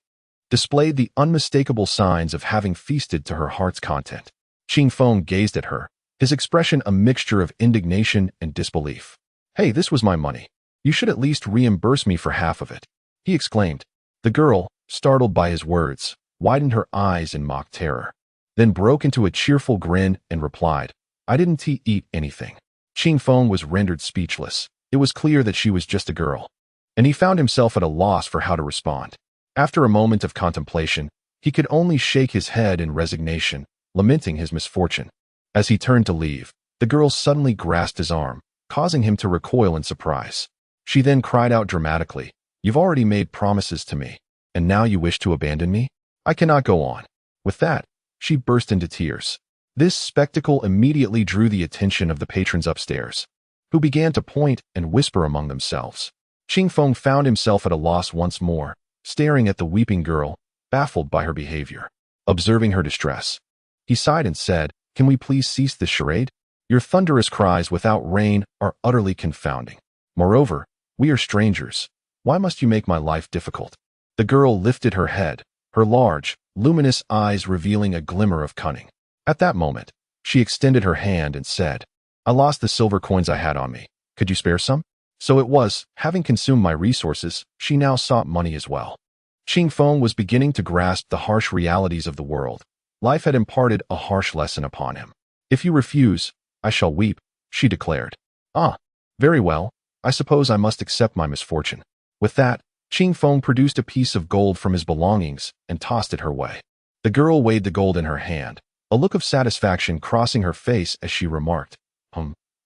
displayed the unmistakable signs of having feasted to her heart's content. Qingfeng gazed at her, his expression a mixture of indignation and disbelief. "Hey, this was my money. You should at least reimburse me for half of it," he exclaimed. The girl, startled by his words, widened her eyes in mock terror, then broke into a cheerful grin and replied, "I didn't eat anything." Qingfeng was rendered speechless. It was clear that she was just a girl, and he found himself at a loss for how to respond. After a moment of contemplation, he could only shake his head in resignation, lamenting his misfortune. As he turned to leave, the girl suddenly grasped his arm, causing him to recoil in surprise. She then cried out dramatically, "You've already made promises to me, and now you wish to abandon me? I cannot go on." With that, she burst into tears. This spectacle immediately drew the attention of the patrons upstairs, who began to point and whisper among themselves. Qingfeng found himself at a loss once more, staring at the weeping girl, baffled by her behavior. Observing her distress, he sighed and said, "Can we please cease this charade? Your thunderous cries without rain are utterly confounding. Moreover, we are strangers. Why must you make my life difficult?" The girl lifted her head, her large, luminous eyes revealing a glimmer of cunning. At that moment, she extended her hand and said, "I lost the silver coins I had on me. Could you spare some?" So it was, having consumed my resources, she now sought money as well. Qingfeng was beginning to grasp the harsh realities of the world. Life had imparted a harsh lesson upon him. "If you refuse, I shall weep," she declared. "Ah, very well. I suppose I must accept my misfortune." With that, Qingfeng produced a piece of gold from his belongings and tossed it her way. The girl weighed the gold in her hand, a look of satisfaction crossing her face as she remarked,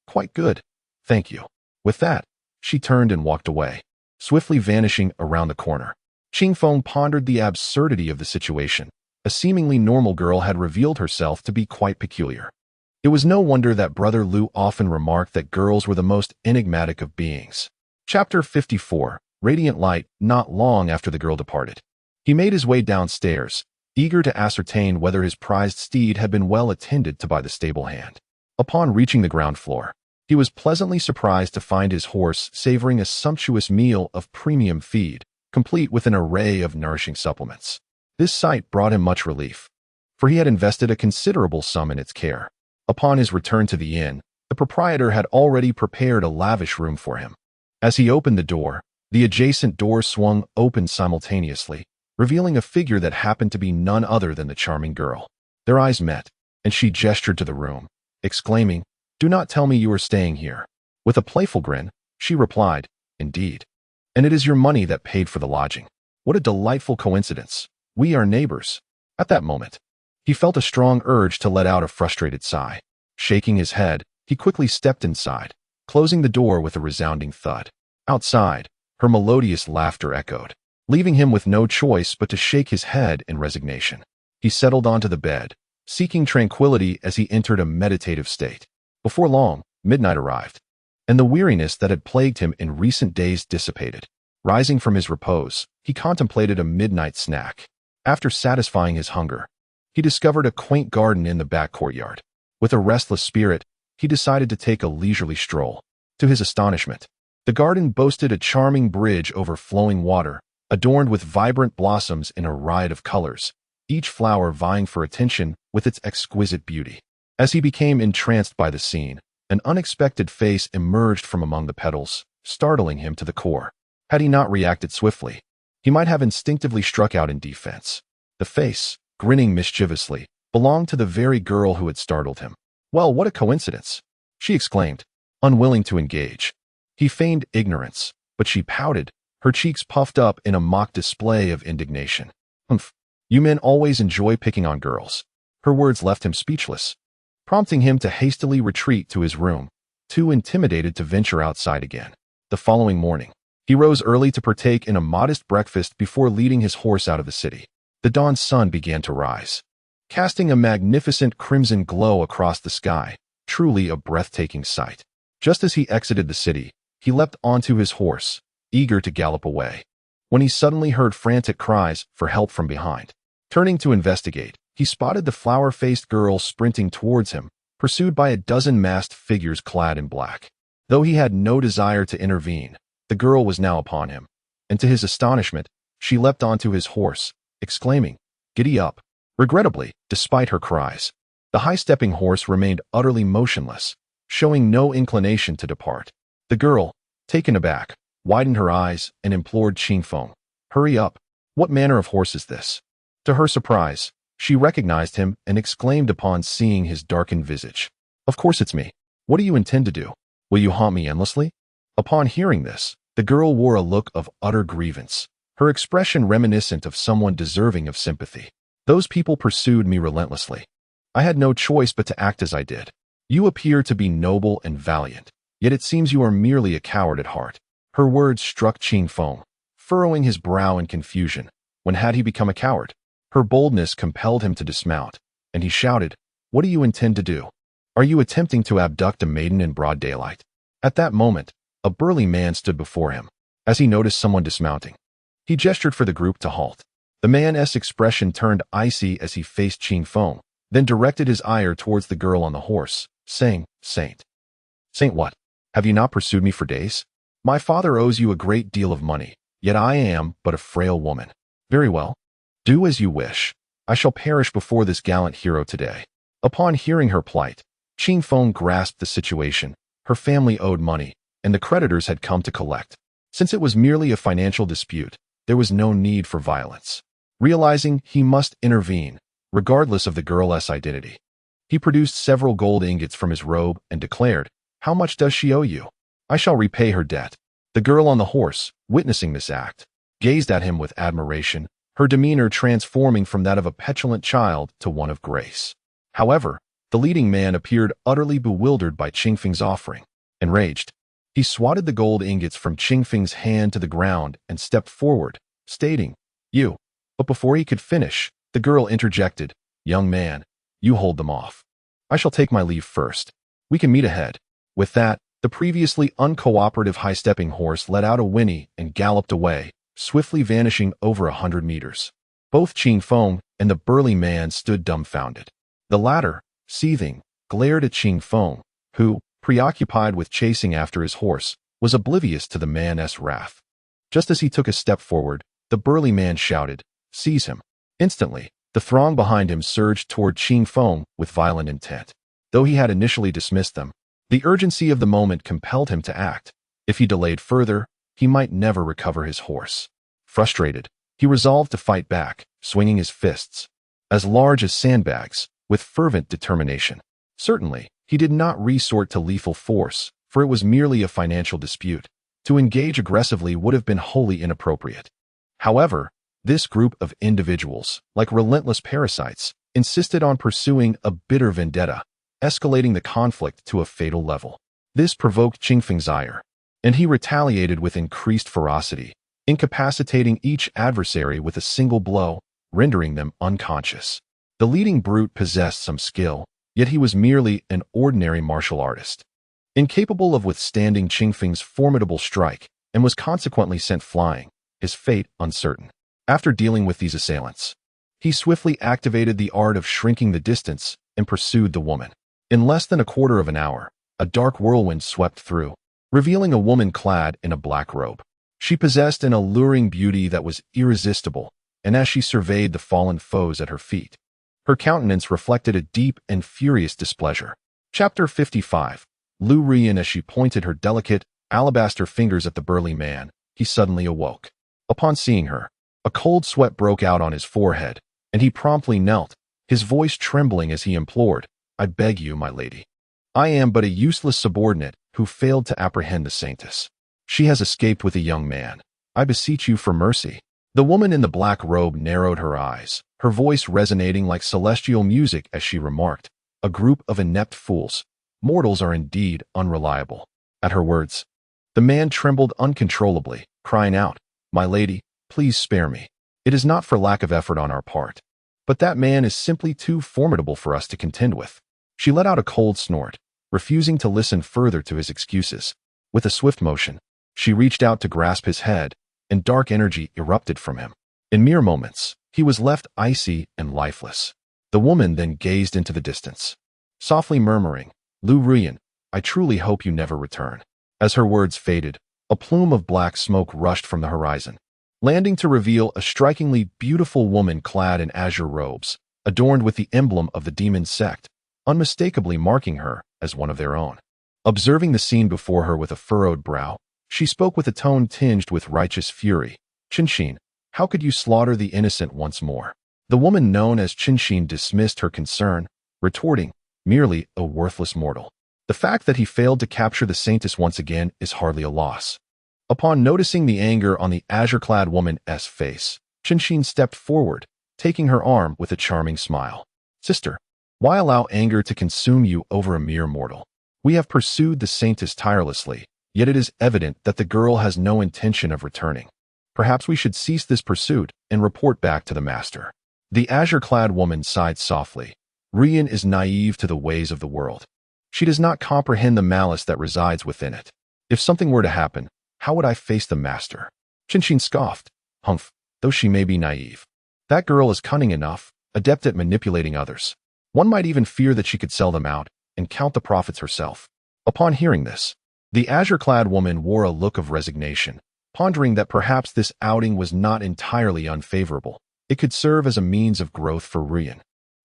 "Quite good. Thank you." With that, she turned and walked away, swiftly vanishing around the corner. Qingfeng pondered the absurdity of the situation. A seemingly normal girl had revealed herself to be quite peculiar. It was no wonder that Brother Lu often remarked that girls were the most enigmatic of beings. Chapter 54, Radiant Light. Not long after the girl departed, he made his way downstairs, eager to ascertain whether his prized steed had been well attended to by the stable hand. Upon reaching the ground floor, he was pleasantly surprised to find his horse savoring a sumptuous meal of premium feed, complete with an array of nourishing supplements. This sight brought him much relief, for he had invested a considerable sum in its care. Upon his return to the inn, the proprietor had already prepared a lavish room for him. As he opened the door, the adjacent door swung open simultaneously, revealing a figure that happened to be none other than the charming girl. Their eyes met, and she gestured to the room, exclaiming, "Do not tell me you are staying here." With a playful grin, she replied, "Indeed. And it is your money that paid for the lodging. What a delightful coincidence. We are neighbors." At that moment, he felt a strong urge to let out a frustrated sigh. Shaking his head, he quickly stepped inside, closing the door with a resounding thud. Outside, Her melodious laughter echoed, leaving him with no choice but to shake his head in resignation. He settled onto the bed, seeking tranquility as he entered a meditative state. Before long, midnight arrived, and the weariness that had plagued him in recent days dissipated. Rising from his repose, he contemplated a midnight snack. After satisfying his hunger, he discovered a quaint garden in the back courtyard. With a restless spirit, he decided to take a leisurely stroll. To his astonishment, the garden boasted a charming bridge over flowing water, adorned with vibrant blossoms in a riot of colors, each flower vying for attention with its exquisite beauty. As he became entranced by the scene, an unexpected face emerged from among the petals, startling him to the core. Had he not reacted swiftly, he might have instinctively struck out in defense. The face, grinning mischievously, belonged to the very girl who had startled him. "Well, what a coincidence!" she exclaimed, unwilling to engage. He feigned ignorance, but she pouted, her cheeks puffed up in a mock display of indignation. "Humph, you men always enjoy picking on girls." Her words left him speechless, prompting him to hastily retreat to his room, too intimidated to venture outside again. The following morning, he rose early to partake in a modest breakfast before leading his horse out of the city. The dawn sun began to rise, casting a magnificent crimson glow across the sky, truly a breathtaking sight. Just as he exited the city, he leapt onto his horse, eager to gallop away, when he suddenly heard frantic cries for help from behind. Turning to investigate, he spotted the flower-faced girl sprinting towards him, pursued by a dozen masked figures clad in black. Though he had no desire to intervene, the girl was now upon him, and to his astonishment, she leapt onto his horse, exclaiming, "Giddy up!" Regrettably, despite her cries, the high-stepping horse remained utterly motionless, showing no inclination to depart. The girl, taken aback, widened her eyes and implored Qingfeng, "Hurry up! What manner of horse is this?" To her surprise, she recognized him and exclaimed upon seeing his darkened visage, "Of course it's me. What do you intend to do? Will you haunt me endlessly?" Upon hearing this, the girl wore a look of utter grievance, her expression reminiscent of someone deserving of sympathy. "Those people pursued me relentlessly. I had no choice but to act as I did. You appear to be noble and valiant, yet it seems you are merely a coward at heart." Her words struck Qingfeng, furrowing his brow in confusion. When had he become a coward? Her boldness compelled him to dismount, and he shouted, "What do you intend to do? Are you attempting to abduct a maiden in broad daylight?" At that moment, a burly man stood before him. As he noticed someone dismounting, he gestured for the group to halt. The man's expression turned icy as he faced Qingfeng, then directed his ire towards the girl on the horse, saying, "Saint. Saint what? Have you not pursued me for days? My father owes you a great deal of money, yet I am but a frail woman. Very well. Do as you wish. I shall perish before this gallant hero today." Upon hearing her plight, Qingfeng grasped the situation. Her family owed money, and the creditors had come to collect. Since it was merely a financial dispute, there was no need for violence. Realizing he must intervene, regardless of the girl's identity, he produced several gold ingots from his robe and declared, "How much does she owe you? I shall repay her debt." The girl on the horse, witnessing this act, gazed at him with admiration, her demeanor transforming from that of a petulant child to one of grace. However, the leading man appeared utterly bewildered by Qingfeng's offering. Enraged, he swatted the gold ingots from Qingfeng's hand to the ground and stepped forward, stating, "You." But before he could finish, the girl interjected, "Young man, you hold them off. I shall take my leave first. We can meet ahead." With that, the previously uncooperative high-stepping horse let out a whinny and galloped away, swiftly vanishing over 100 meters. Both Qingfeng and the burly man stood dumbfounded. The latter, seething, glared at Qingfeng, who, preoccupied with chasing after his horse, was oblivious to the man's wrath. Just as he took a step forward, the burly man shouted, "Seize him." Instantly, the throng behind him surged toward Qingfeng with violent intent. Though he had initially dismissed them, the urgency of the moment compelled him to act. If he delayed further, he might never recover his horse. Frustrated, he resolved to fight back, swinging his fists, as large as sandbags, with fervent determination. Certainly, he did not resort to lethal force, for it was merely a financial dispute. To engage aggressively would have been wholly inappropriate. However, this group of individuals, like relentless parasites, insisted on pursuing a bitter vendetta, escalating the conflict to a fatal level. This provoked Qingfeng's ire. and he retaliated with increased ferocity, incapacitating each adversary with a single blow, rendering them unconscious. The leading brute possessed some skill, yet he was merely an ordinary martial artist, incapable of withstanding Qingfeng's formidable strike, and was consequently sent flying, his fate uncertain. After dealing with these assailants, he swiftly activated the art of shrinking the distance and pursued the woman. In less than a quarter of an hour, a dark whirlwind swept through, revealing a woman clad in a black robe. She possessed an alluring beauty that was irresistible, and as she surveyed the fallen foes at her feet, her countenance reflected a deep and furious displeasure. Chapter 55. Lu Rian. As she pointed her delicate, alabaster fingers at the burly man, he suddenly awoke. Upon seeing her, a cold sweat broke out on his forehead, and he promptly knelt, his voice trembling as he implored, "I beg you, my lady. I am but a useless subordinate who failed to apprehend the saintess. She has escaped with a young man. I beseech you for mercy." The woman in the black robe narrowed her eyes, her voice resonating like celestial music as she remarked, "A group of inept fools. Mortals are indeed unreliable." At her words, the man trembled uncontrollably, crying out, "My lady, please spare me. It is not for lack of effort on our part, but that man is simply too formidable for us to contend with." She let out a cold snort, refusing to listen further to his excuses. With a swift motion, she reached out to grasp his head, and dark energy erupted from him. In mere moments, he was left icy and lifeless. The woman then gazed into the distance, softly murmuring, "Lu Rian, I truly hope you never return." As her words faded, a plume of black smoke rushed from the horizon, landing to reveal a strikingly beautiful woman clad in azure robes, adorned with the emblem of the demon sect, unmistakably marking her as one of their own. Observing the scene before her with a furrowed brow, she spoke with a tone tinged with righteous fury. "Qinshin, how could you slaughter the innocent once more?" The woman known as Qinshin dismissed her concern, retorting, "Merely a worthless mortal. The fact that he failed to capture the saintess once again is hardly a loss." Upon noticing the anger on the azure-clad woman's face, Qinshin stepped forward, taking her arm with a charming smile. "Sister, why allow anger to consume you over a mere mortal? We have pursued the saintess tirelessly, yet it is evident that the girl has no intention of returning. Perhaps we should cease this pursuit and report back to the master." The azure-clad woman sighed softly. "Rian is naive to the ways of the world. She does not comprehend the malice that resides within it. If something were to happen, how would I face the master?" Qinshin scoffed. "Humph, though she may be naive. That girl is cunning enough, adept at manipulating others. One might even fear that she could sell them out and count the profits herself." Upon hearing this, the azure-clad woman wore a look of resignation, pondering that perhaps this outing was not entirely unfavorable. It could serve as a means of growth for Rian,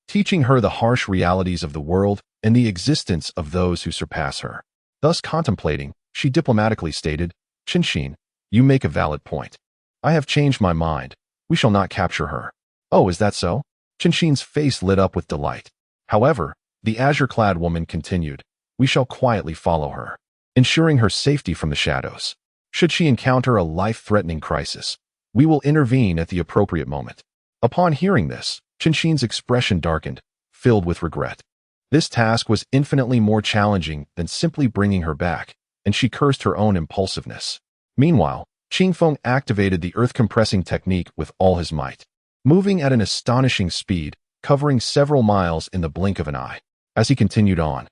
teaching her the harsh realities of the world and the existence of those who surpass her. Thus contemplating, she diplomatically stated, "Qinshin, you make a valid point. I have changed my mind. We shall not capture her." "Oh, is that so?" Qinshin's face lit up with delight. However, the azure-clad woman continued, "We shall quietly follow her, ensuring her safety from the shadows. Should she encounter a life-threatening crisis, we will intervene at the appropriate moment." Upon hearing this, Qinshin's expression darkened, filled with regret. This task was infinitely more challenging than simply bringing her back, and she cursed her own impulsiveness. Meanwhile, Qingfeng activated the earth-compressing technique with all his might, moving at an astonishing speed, covering several miles in the blink of an eye. As he continued on,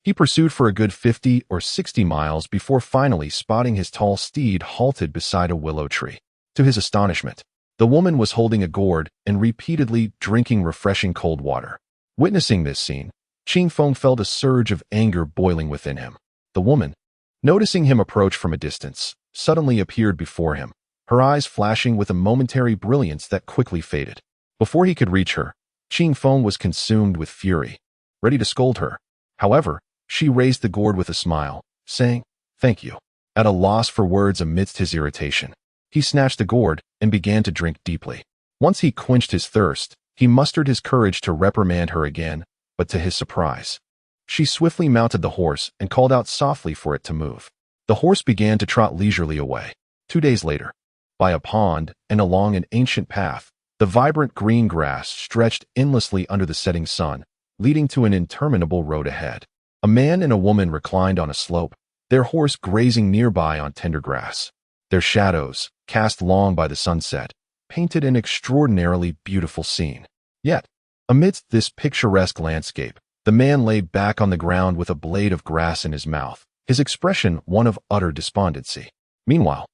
he pursued for a good 50 or 60 miles before finally spotting his tall steed halted beside a willow tree. To his astonishment, the woman was holding a gourd and repeatedly drinking refreshing cold water. Witnessing this scene, Qingfeng felt a surge of anger boiling within him. The woman, noticing him approach from a distance, suddenly appeared before him, her eyes flashing with a momentary brilliance that quickly faded. Before he could reach her, Qingfeng was consumed with fury, ready to scold her. However, she raised the gourd with a smile, saying, "Thank you." At a loss for words amidst his irritation, he snatched the gourd and began to drink deeply. Once he quenched his thirst, he mustered his courage to reprimand her again, but to his surprise, she swiftly mounted the horse and called out softly for it to move. The horse began to trot leisurely away. 2 days later, by a pond and along an ancient path, the vibrant green grass stretched endlessly under the setting sun, leading to an interminable road ahead. A man and a woman reclined on a slope, their horse grazing nearby on tender grass. Their shadows, cast long by the sunset, painted an extraordinarily beautiful scene. Yet, amidst this picturesque landscape, the man lay back on the ground with a blade of grass in his mouth, his expression one of utter despondency. Meanwhile,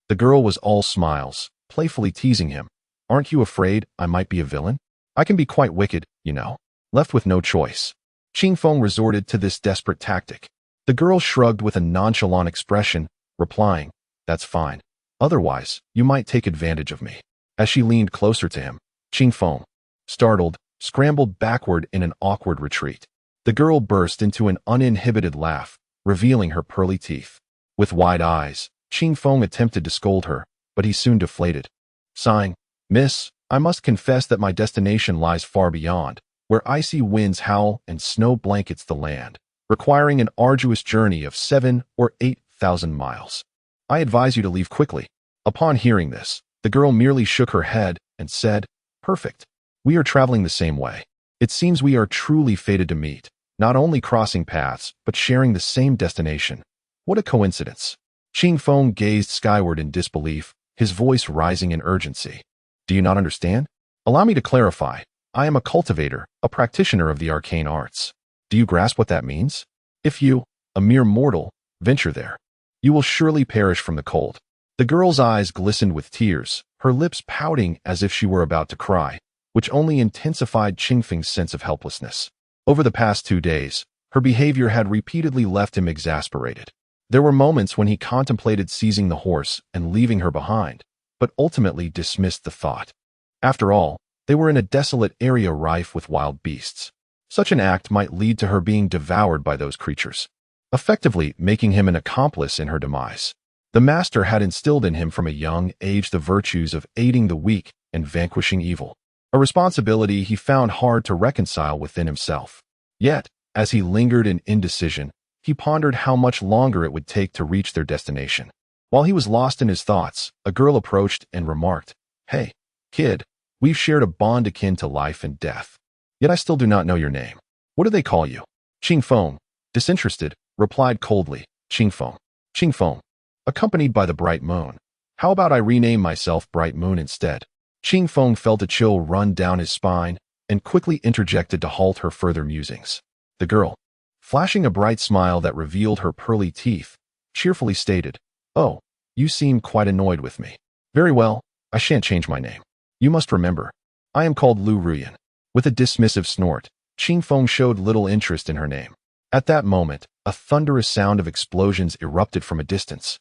the girl was all smiles, playfully teasing him. "Aren't you afraid I might be a villain? I can be quite wicked, you know." Left with no choice, Qing Feng resorted to this desperate tactic. The girl shrugged with a nonchalant expression, replying, "That's fine. Otherwise, you might take advantage of me." As she leaned closer to him, Qing Feng, startled, scrambled backward in an awkward retreat. The girl burst into an uninhibited laugh, revealing her pearly teeth. With wide eyes, Qing Feng attempted to scold her, but he soon deflated. Sighing, "Miss, I must confess that my destination lies far beyond, where icy winds howl and snow blankets the land, requiring an arduous journey of 7,000 or 8,000 miles. I advise you to leave quickly." Upon hearing this, the girl merely shook her head and said, "Perfect. We are traveling the same way. It seems we are truly fated to meet, not only crossing paths, but sharing the same destination. What a coincidence." Qing Feng gazed skyward in disbelief, his voice rising in urgency. "Do you not understand? Allow me to clarify. I am a cultivator, a practitioner of the arcane arts. Do you grasp what that means? If you, a mere mortal, venture there, you will surely perish from the cold." The girl's eyes glistened with tears, her lips pouting as if she were about to cry, which only intensified Qing Feng's sense of helplessness. Over the past 2 days, her behavior had repeatedly left him exasperated. There were moments when he contemplated seizing the horse and leaving her behind, but ultimately dismissed the thought. After all, they were in a desolate area rife with wild beasts. Such an act might lead to her being devoured by those creatures, effectively making him an accomplice in her demise. The master had instilled in him from a young age the virtues of aiding the weak and vanquishing evil, a responsibility he found hard to reconcile within himself. Yet, as he lingered in indecision, he pondered how much longer it would take to reach their destination. While he was lost in his thoughts, a girl approached and remarked, "Hey, kid, we've shared a bond akin to life and death. Yet I still do not know your name. What do they call you?" Qing Feng, disinterested, replied coldly, "Qing Feng. Qing Feng. Accompanied by the bright moon. How about I rename myself Bright Moon instead?" Qing Feng felt a chill run down his spine and quickly interjected to halt her further musings. The girl, flashing a bright smile that revealed her pearly teeth, cheerfully stated, "Oh, you seem quite annoyed with me. Very well, I shan't change my name. You must remember, I am called Lu Ruyan." With a dismissive snort, Qing Feng showed little interest in her name. At that moment, a thunderous sound of explosions erupted from a distance,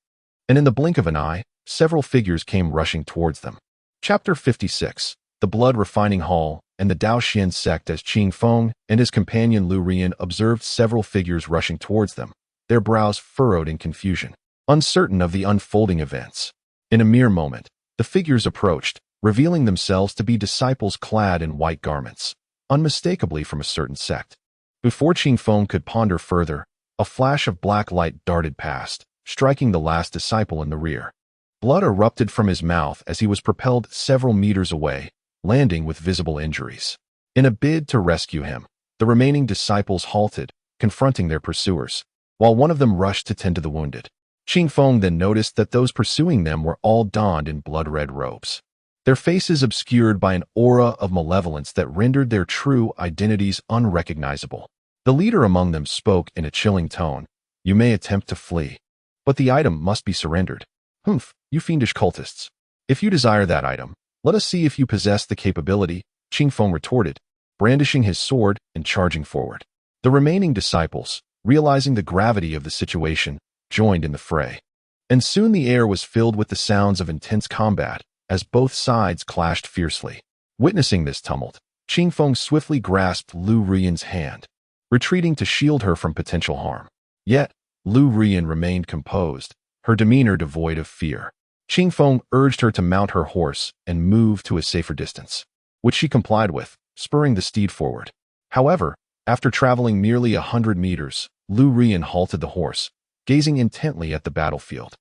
and in the blink of an eye, several figures came rushing towards them. Chapter 56, The Blood Refining Hall and the Daoxian Sect. As Qing Feng and his companion Lu Rian observed several figures rushing towards them, their brows furrowed in confusion, uncertain of the unfolding events. In a mere moment, the figures approached, revealing themselves to be disciples clad in white garments, unmistakably from a certain sect. Before Qing Feng could ponder further, a flash of black light darted past, striking the last disciple in the rear. Blood erupted from his mouth as he was propelled several meters away, landing with visible injuries. In a bid to rescue him, the remaining disciples halted, confronting their pursuers, while one of them rushed to tend to the wounded. Qing Feng then noticed that those pursuing them were all donned in blood-red robes, their faces obscured by an aura of malevolence that rendered their true identities unrecognizable. The leader among them spoke in a chilling tone, "You may attempt to flee, but the item must be surrendered." "Humph, you fiendish cultists. If you desire that item, let us see if you possess the capability," Qing Feng retorted, brandishing his sword and charging forward. The remaining disciples, realizing the gravity of the situation, joined in the fray. And soon the air was filled with the sounds of intense combat, as both sides clashed fiercely. Witnessing this tumult, Qing Feng swiftly grasped Lu Rian's hand, retreating to shield her from potential harm. Yet, Lu Rian remained composed, her demeanor devoid of fear. Qing Feng urged her to mount her horse and move to a safer distance, which she complied with, spurring the steed forward. However, after traveling nearly 100 meters, Lu Rian halted the horse, gazing intently at the battlefield.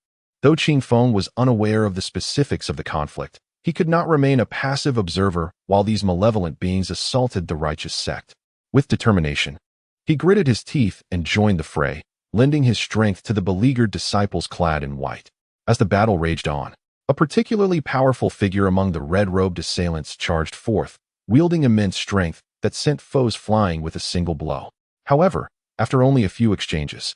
Though Qing Feng was unaware of the specifics of the conflict, he could not remain a passive observer while these malevolent beings assaulted the righteous sect. With determination, he gritted his teeth and joined the fray, lending his strength to the beleaguered disciples clad in white. As the battle raged on, a particularly powerful figure among the red-robed assailants charged forth, wielding immense strength that sent foes flying with a single blow. However, after only a few exchanges,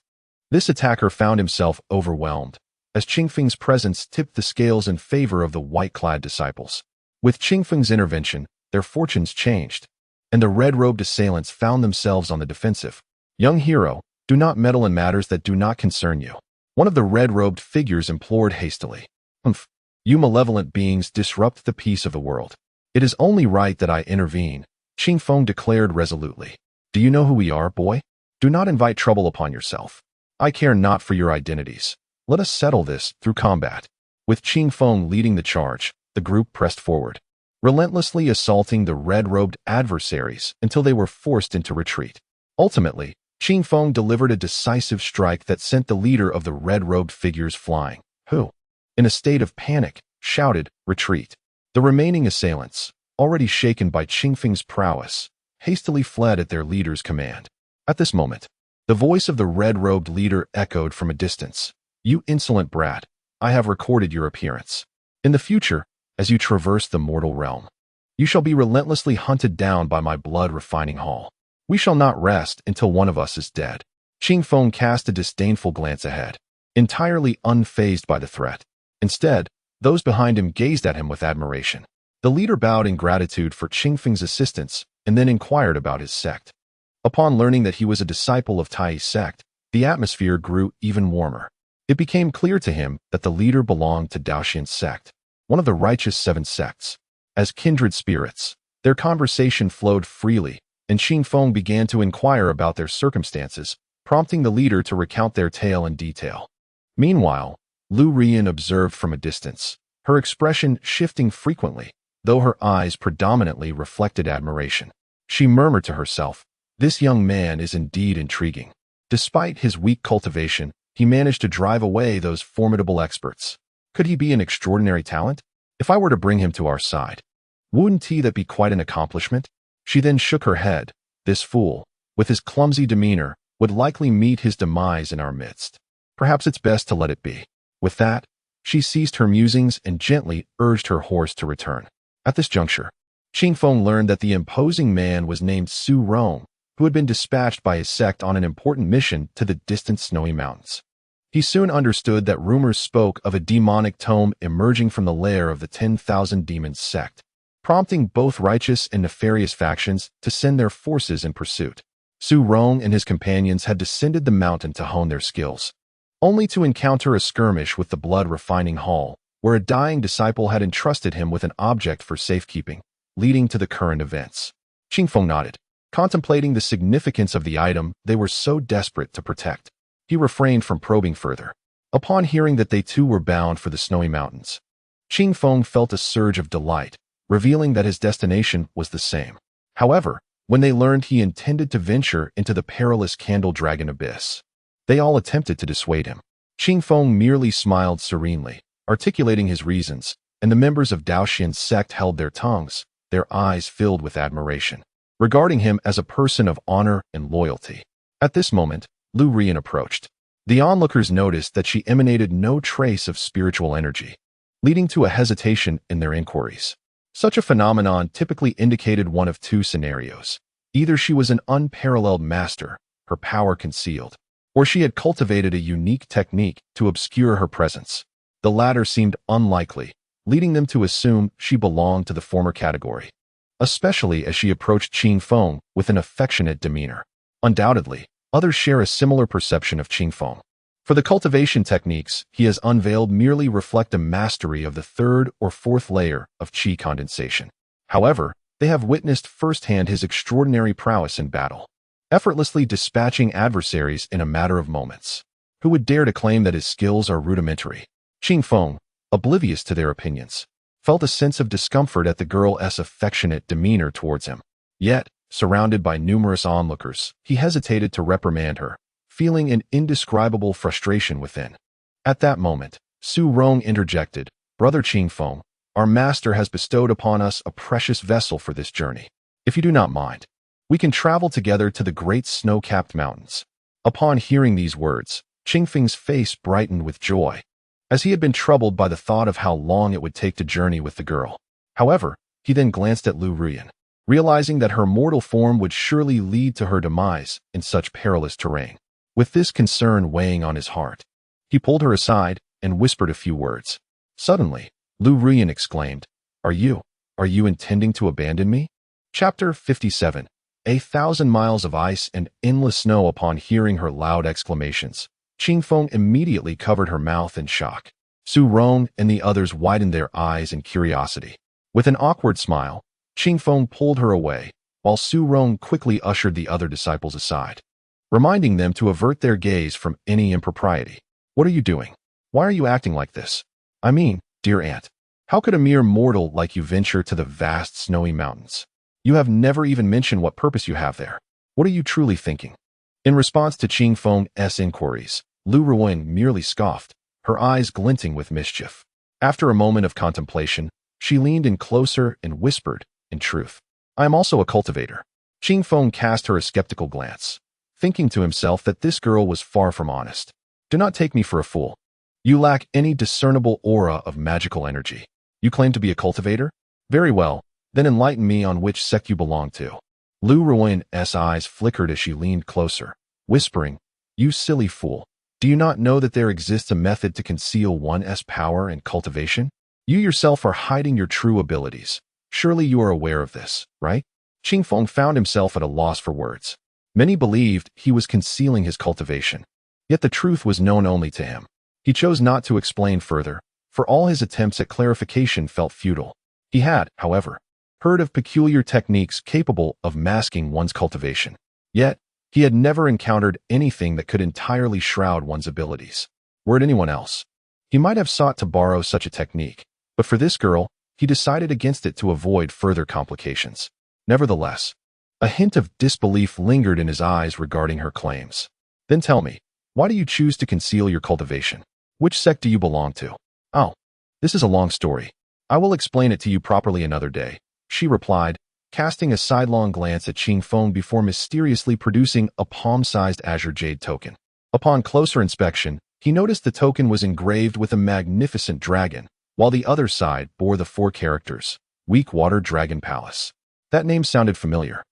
this attacker found himself overwhelmed, as Qingfeng's presence tipped the scales in favor of the white-clad disciples. With Qingfeng's intervention, their fortunes changed, and the red-robed assailants found themselves on the defensive. "Young hero, do not meddle in matters that do not concern you," one of the red-robed figures implored hastily. "Humph, you malevolent beings disrupt the peace of the world. It is only right that I intervene," Qingfeng declared resolutely. "Do you know who we are, boy? Do not invite trouble upon yourself. I care not for your identities. Let us settle this through combat." With Qingfeng leading the charge, the group pressed forward, relentlessly assaulting the red-robed adversaries until they were forced into retreat. Ultimately, Qingfeng delivered a decisive strike that sent the leader of the red-robed figures flying, who, in a state of panic, shouted, "Retreat!" The remaining assailants, already shaken by Qingfeng's prowess, hastily fled at their leader's command. At this moment, the voice of the red-robed leader echoed from a distance. "You insolent brat, I have recorded your appearance. In the future, as you traverse the mortal realm, you shall be relentlessly hunted down by my blood-refining hall. We shall not rest until one of us is dead." Qingfeng cast a disdainful glance ahead, entirely unfazed by the threat. Instead, those behind him gazed at him with admiration. The leader bowed in gratitude for Qingfeng's assistance and then inquired about his sect. Upon learning that he was a disciple of Tai's sect, the atmosphere grew even warmer. It became clear to him that the leader belonged to Daoxian's sect, one of the righteous 7 sects. As kindred spirits, their conversation flowed freely, and Qingfeng began to inquire about their circumstances, prompting the leader to recount their tale in detail. Meanwhile, Lu Rian observed from a distance, her expression shifting frequently, though her eyes predominantly reflected admiration. She murmured to herself, "This young man is indeed intriguing. Despite his weak cultivation, he managed to drive away those formidable experts. Could he be an extraordinary talent? If I were to bring him to our side, wouldn't that be quite an accomplishment?" She then shook her head. "This fool, with his clumsy demeanor, would likely meet his demise in our midst. Perhaps it's best to let it be." With that, she ceased her musings and gently urged her horse to return. At this juncture, Qingfeng learned that the imposing man was named Su Rong, who had been dispatched by his sect on an important mission to the distant snowy mountains. He soon understood that rumors spoke of a demonic tome emerging from the lair of the 10,000 Demons sect, prompting both righteous and nefarious factions to send their forces in pursuit. Su Rong and his companions had descended the mountain to hone their skills, only to encounter a skirmish with the blood-refining hall, where a dying disciple had entrusted him with an object for safekeeping, leading to the current events. Qingfeng nodded, contemplating the significance of the item they were so desperate to protect. He refrained from probing further. Upon hearing that they too were bound for the snowy mountains, Qingfeng felt a surge of delight, revealing that his destination was the same. However, when they learned he intended to venture into the perilous Candle Dragon abyss, they all attempted to dissuade him. Qingfeng merely smiled serenely, articulating his reasons, and the members of Daoxian's sect held their tongues, their eyes filled with admiration, regarding him as a person of honor and loyalty. At this moment, Lu Rian approached. The onlookers noticed that she emanated no trace of spiritual energy, leading to a hesitation in their inquiries. Such a phenomenon typically indicated one of 2 scenarios. Either she was an unparalleled master, her power concealed, or she had cultivated a unique technique to obscure her presence. The latter seemed unlikely, leading them to assume she belonged to the former category, especially as she approached Qingfeng with an affectionate demeanor. Undoubtedly, others share a similar perception of Qingfeng. For the cultivation techniques he has unveiled merely reflect a mastery of the 3rd or 4th layer of qi condensation. However, they have witnessed firsthand his extraordinary prowess in battle, effortlessly dispatching adversaries in a matter of moments. Who would dare to claim that his skills are rudimentary? Qingfeng, oblivious to their opinions, felt a sense of discomfort at the girl's affectionate demeanor towards him. Yet, surrounded by numerous onlookers, he hesitated to reprimand her, feeling an indescribable frustration within. At that moment, Su Rong interjected, "Brother Qingfeng, our master has bestowed upon us a precious vessel for this journey. If you do not mind, we can travel together to the great snow-capped mountains." Upon hearing these words, Qingfeng's face brightened with joy, as he had been troubled by the thought of how long it would take to journey with the girl. However, he then glanced at Lu Ruyan, realizing that her mortal form would surely lead to her demise in such perilous terrain. With this concern weighing on his heart, he pulled her aside and whispered a few words. Suddenly, Lu Ruyan exclaimed, Are you intending to abandon me? Chapter 57. 1,000 miles of ice and endless snow. Upon hearing her loud exclamations, Qingfeng immediately covered her mouth in shock. Su Rong and the others widened their eyes in curiosity. With an awkward smile, Qingfeng pulled her away, while Su Rong quickly ushered the other disciples aside, reminding them to avert their gaze from any impropriety. What are you doing? Why are you acting like this? I mean, dear aunt, how could a mere mortal like you venture to the vast snowy mountains? You have never even mentioned what purpose you have there. What are you truly thinking? In response to Qingfeng's inquiries, Lu Ruyan merely scoffed, her eyes glinting with mischief. After a moment of contemplation, she leaned in closer and whispered, In truth, I am also a cultivator. Qingfeng cast her a skeptical glance, thinking to himself that this girl was far from honest. Do not take me for a fool. You lack any discernible aura of magical energy. You claim to be a cultivator? Very well, then enlighten me on which sect you belong to. Lu Ruyan's eyes flickered as she leaned closer, whispering, You silly fool. Do you not know that there exists a method to conceal one's power and cultivation? You yourself are hiding your true abilities. Surely you are aware of this, right? Qingfeng found himself at a loss for words. Many believed he was concealing his cultivation, yet the truth was known only to him. He chose not to explain further, for all his attempts at clarification felt futile. He had, however, heard of peculiar techniques capable of masking one's cultivation. Yet, he had never encountered anything that could entirely shroud one's abilities. Were it anyone else, he might have sought to borrow such a technique, but for this girl, he decided against it to avoid further complications. Nevertheless, a hint of disbelief lingered in his eyes regarding her claims. Then tell me, why do you choose to conceal your cultivation? Which sect do you belong to? Oh, this is a long story. I will explain it to you properly another day, she replied, casting a sidelong glance at Qingfeng before mysteriously producing a palm-sized azure jade token. Upon closer inspection, he noticed the token was engraved with a magnificent dragon, while the other side bore the 4 characters, Weakwater Dragon Palace. That name sounded familiar.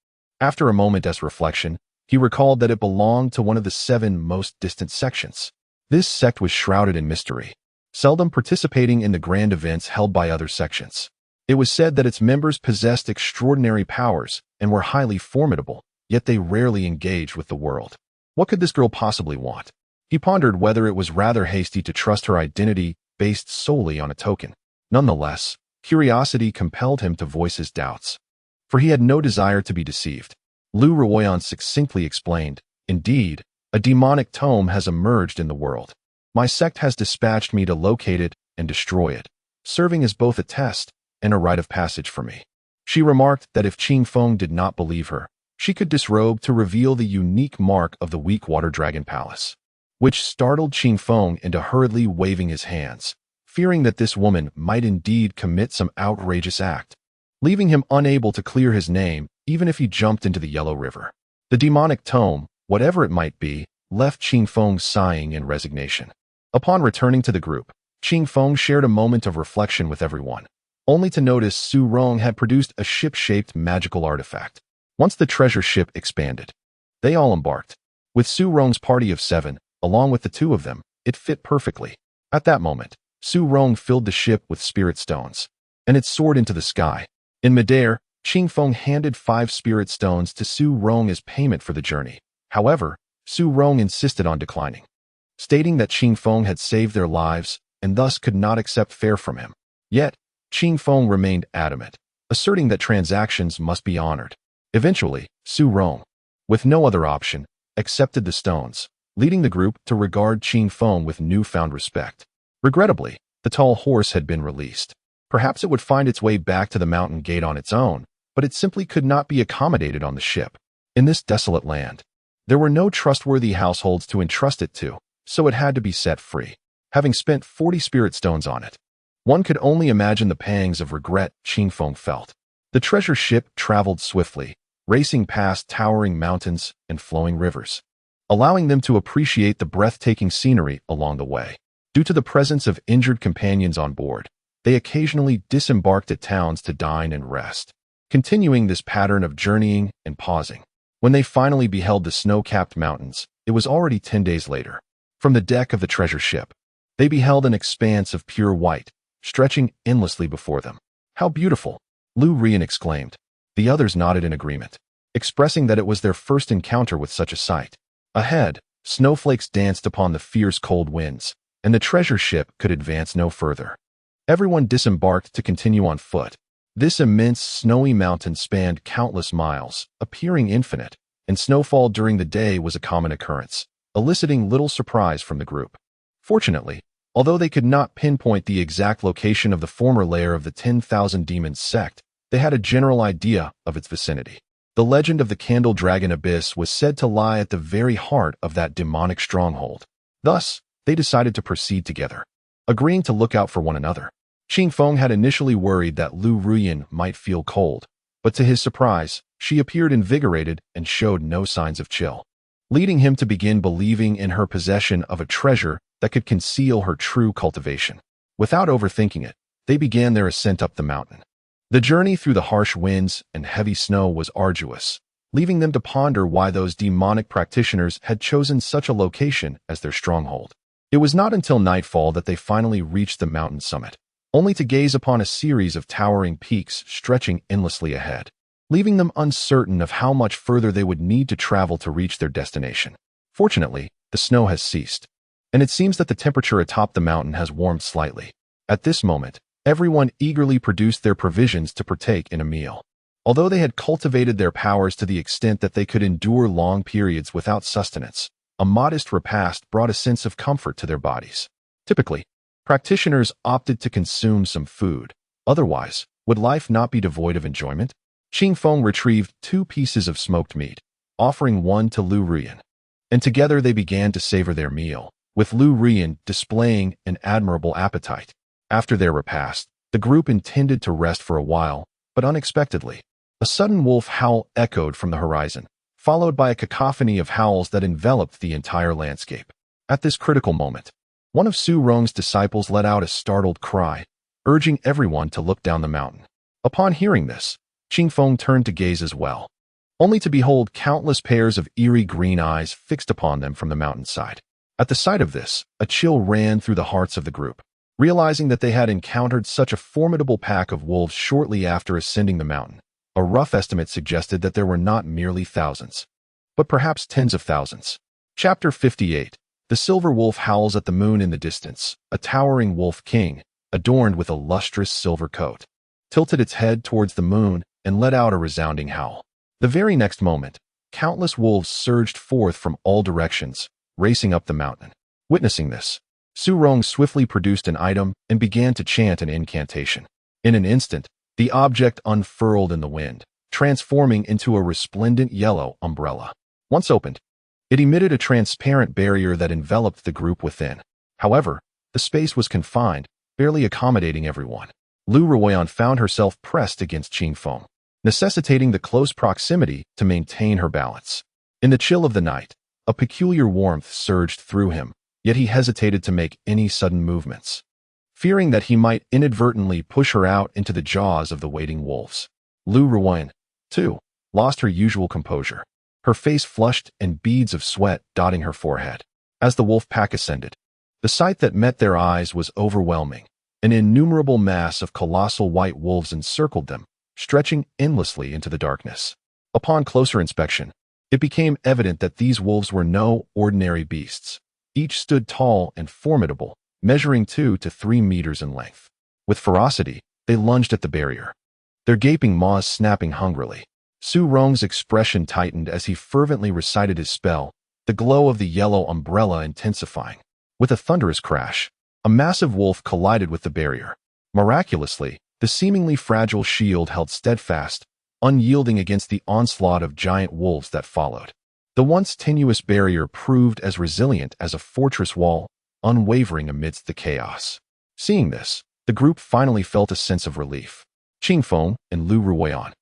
After a moment's reflection, he recalled that it belonged to one of the 7 most distant sections. This sect was shrouded in mystery, seldom participating in the grand events held by other sections. It was said that its members possessed extraordinary powers and were highly formidable, yet they rarely engaged with the world. What could this girl possibly want? He pondered whether it was rather hasty to trust her identity based solely on a token. Nonetheless, curiosity compelled him to voice his doubts, for he had no desire to be deceived. Lu Ruyan succinctly explained, Indeed, a demonic tome has emerged in the world. My sect has dispatched me to locate it and destroy it, serving as both a test and a rite of passage for me. She remarked that if Qingfeng did not believe her, she could disrobe to reveal the unique mark of the Weakwater Dragon Palace, which startled Qingfeng into hurriedly waving his hands, fearing that this woman might indeed commit some outrageous act, leaving him unable to clear his name even if he jumped into the Yellow River. The demonic tome, whatever it might be, left Qingfeng sighing in resignation. Upon returning to the group, Qingfeng shared a moment of reflection with everyone, only to notice Su Rong had produced a ship-shaped magical artifact. Once the treasure ship expanded, they all embarked. With Su Rong's party of 7, along with the 2 of them, it fit perfectly. At that moment, Su Rong filled the ship with spirit stones, and it soared into the sky. In midair, Qingfeng handed 5 spirit stones to Su Rong as payment for the journey. However, Su Rong insisted on declining, stating that Qingfeng had saved their lives and thus could not accept fare from him. Yet, Qingfeng remained adamant, asserting that transactions must be honored. Eventually, Su Rong, with no other option, accepted the stones, leading the group to regard Qingfeng with newfound respect. Regrettably, the tall horse had been released. Perhaps it would find its way back to the mountain gate on its own, but it simply could not be accommodated on the ship. In this desolate land, there were no trustworthy households to entrust it to, so it had to be set free, having spent 40 spirit stones on it. One could only imagine the pangs of regret Qingfeng felt. The treasure ship traveled swiftly, racing past towering mountains and flowing rivers. allowing them to appreciate the breathtaking scenery along the way. Due to the presence of injured companions on board, they occasionally disembarked at towns to dine and rest, continuing this pattern of journeying and pausing. When they finally beheld the snow-capped mountains, it was already 10 days later. From the deck of the treasure ship, they beheld an expanse of pure white, stretching endlessly before them. "How beautiful!" Lu Rian exclaimed. The others nodded in agreement, expressing that it was their first encounter with such a sight. Ahead, snowflakes danced upon the fierce cold winds, and the treasure ship could advance no further. Everyone disembarked to continue on foot. This immense snowy mountain spanned countless miles, appearing infinite, and snowfall during the day was a common occurrence, eliciting little surprise from the group. Fortunately, although they could not pinpoint the exact location of the former lair of the 10,000 Demons sect, they had a general idea of its vicinity. The legend of the Candle Dragon Abyss was said to lie at the very heart of that demonic stronghold. Thus, they decided to proceed together, agreeing to look out for one another. Qing Feng had initially worried that Lu Ruyan might feel cold, but to his surprise, she appeared invigorated and showed no signs of chill, leading him to begin believing in her possession of a treasure that could conceal her true cultivation. Without overthinking it, they began their ascent up the mountain. The journey through the harsh winds and heavy snow was arduous, leaving them to ponder why those demonic practitioners had chosen such a location as their stronghold. It was not until nightfall that they finally reached the mountain summit, only to gaze upon a series of towering peaks stretching endlessly ahead, leaving them uncertain of how much further they would need to travel to reach their destination. Fortunately, the snow has ceased, and it seems that the temperature atop the mountain has warmed slightly. At this moment, everyone eagerly produced their provisions to partake in a meal. Although they had cultivated their powers to the extent that they could endure long periods without sustenance, a modest repast brought a sense of comfort to their bodies. Typically, practitioners opted to consume some food. Otherwise, would life not be devoid of enjoyment? Qing Feng retrieved 2 pieces of smoked meat, offering one to Lu Rian, and together they began to savor their meal, with Lu Rian displaying an admirable appetite. After their repast, the group intended to rest for a while, but unexpectedly, a sudden wolf howl echoed from the horizon, followed by a cacophony of howls that enveloped the entire landscape. At this critical moment, one of Su Rong's disciples let out a startled cry, urging everyone to look down the mountain. Upon hearing this, Qing Feng turned to gaze as well, only to behold countless pairs of eerie green eyes fixed upon them from the mountainside. At the sight of this, a chill ran through the hearts of the group. Realizing that they had encountered such a formidable pack of wolves shortly after ascending the mountain, a rough estimate suggested that there were not merely thousands, but perhaps tens of thousands. Chapter 58. The silver wolf howls at the moon in the distance. A towering wolf king, adorned with a lustrous silver coat, tilted its head towards the moon and let out a resounding howl. The very next moment, countless wolves surged forth from all directions, racing up the mountain. Witnessing this, Su Rong swiftly produced an item and began to chant an incantation. In an instant, the object unfurled in the wind, transforming into a resplendent yellow umbrella. Once opened, it emitted a transparent barrier that enveloped the group within. However, the space was confined, barely accommodating everyone. Lu Ruoyan found herself pressed against Qing Feng, necessitating the close proximity to maintain her balance. In the chill of the night, a peculiar warmth surged through him, yet he hesitated to make any sudden movements, fearing that he might inadvertently push her out into the jaws of the waiting wolves. Lu Ruoyan, too, lost her usual composure, her face flushed and beads of sweat dotting her forehead. As the wolf pack ascended, the sight that met their eyes was overwhelming. An innumerable mass of colossal white wolves encircled them, stretching endlessly into the darkness. Upon closer inspection, it became evident that these wolves were no ordinary beasts. Each stood tall and formidable, measuring 2 to 3 meters in length. With ferocity, they lunged at the barrier, their gaping maws snapping hungrily. Su Rong's expression tightened as he fervently recited his spell, the glow of the yellow umbrella intensifying. With a thunderous crash, a massive wolf collided with the barrier. Miraculously, the seemingly fragile shield held steadfast, unyielding against the onslaught of giant wolves that followed. The once tenuous barrier proved as resilient as a fortress wall, unwavering amidst the chaos. Seeing this, the group finally felt a sense of relief. Qing Feng and Lu Ruoyan,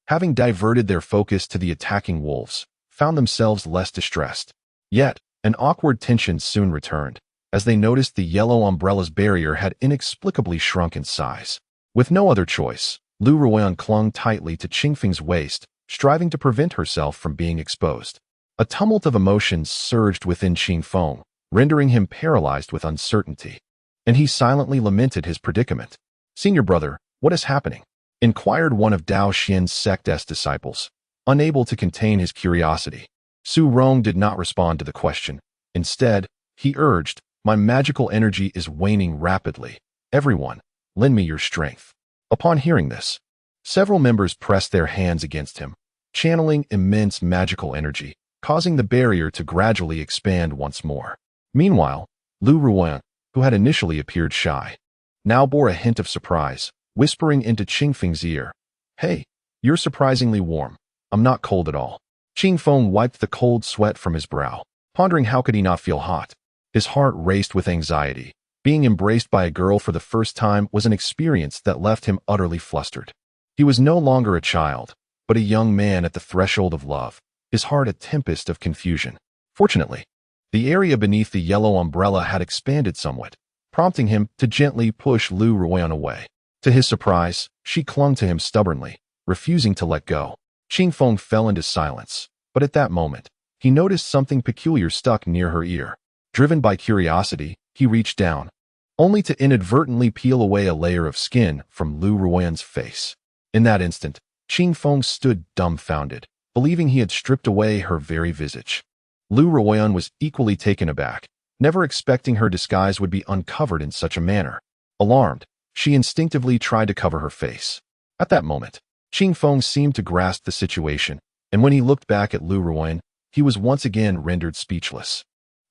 having diverted their focus to the attacking wolves, found themselves less distressed. Yet, an awkward tension soon returned, as they noticed the yellow umbrella's barrier had inexplicably shrunk in size. With no other choice, Lu Ruoyan clung tightly to Qingfeng's waist, striving to prevent herself from being exposed. A tumult of emotions surged within Qingfeng, rendering him paralyzed with uncertainty. And he silently lamented his predicament. "Senior brother, what is happening?" inquired one of Dao Xian's sect's disciples, unable to contain his curiosity. Su Rong did not respond to the question. Instead, he urged, "My magical energy is waning rapidly. Everyone, lend me your strength." Upon hearing this, several members pressed their hands against him, channeling immense magical energy, causing the barrier to gradually expand once more. Meanwhile, Lu Ruoyan, who had initially appeared shy, now bore a hint of surprise, whispering into Qingfeng's ear, "Hey, you're surprisingly warm. I'm not cold at all." Qingfeng wiped the cold sweat from his brow, pondering how could he not feel hot. His heart raced with anxiety. Being embraced by a girl for the first time was an experience that left him utterly flustered. He was no longer a child, but a young man at the threshold of love, his heart a tempest of confusion. Fortunately, the area beneath the yellow umbrella had expanded somewhat, prompting him to gently push Lu Ruoyan away. To his surprise, she clung to him stubbornly, refusing to let go. Qingfeng fell into silence, but at that moment, he noticed something peculiar stuck near her ear. Driven by curiosity, he reached down, only to inadvertently peel away a layer of skin from Lu Ruoyan's face. In that instant, Qingfeng stood dumbfounded, believing he had stripped away her very visage. Lu Ruoyan was equally taken aback, never expecting her disguise would be uncovered in such a manner. Alarmed, she instinctively tried to cover her face. At that moment, Qingfeng seemed to grasp the situation, and when he looked back at Lu Ruoyan, he was once again rendered speechless.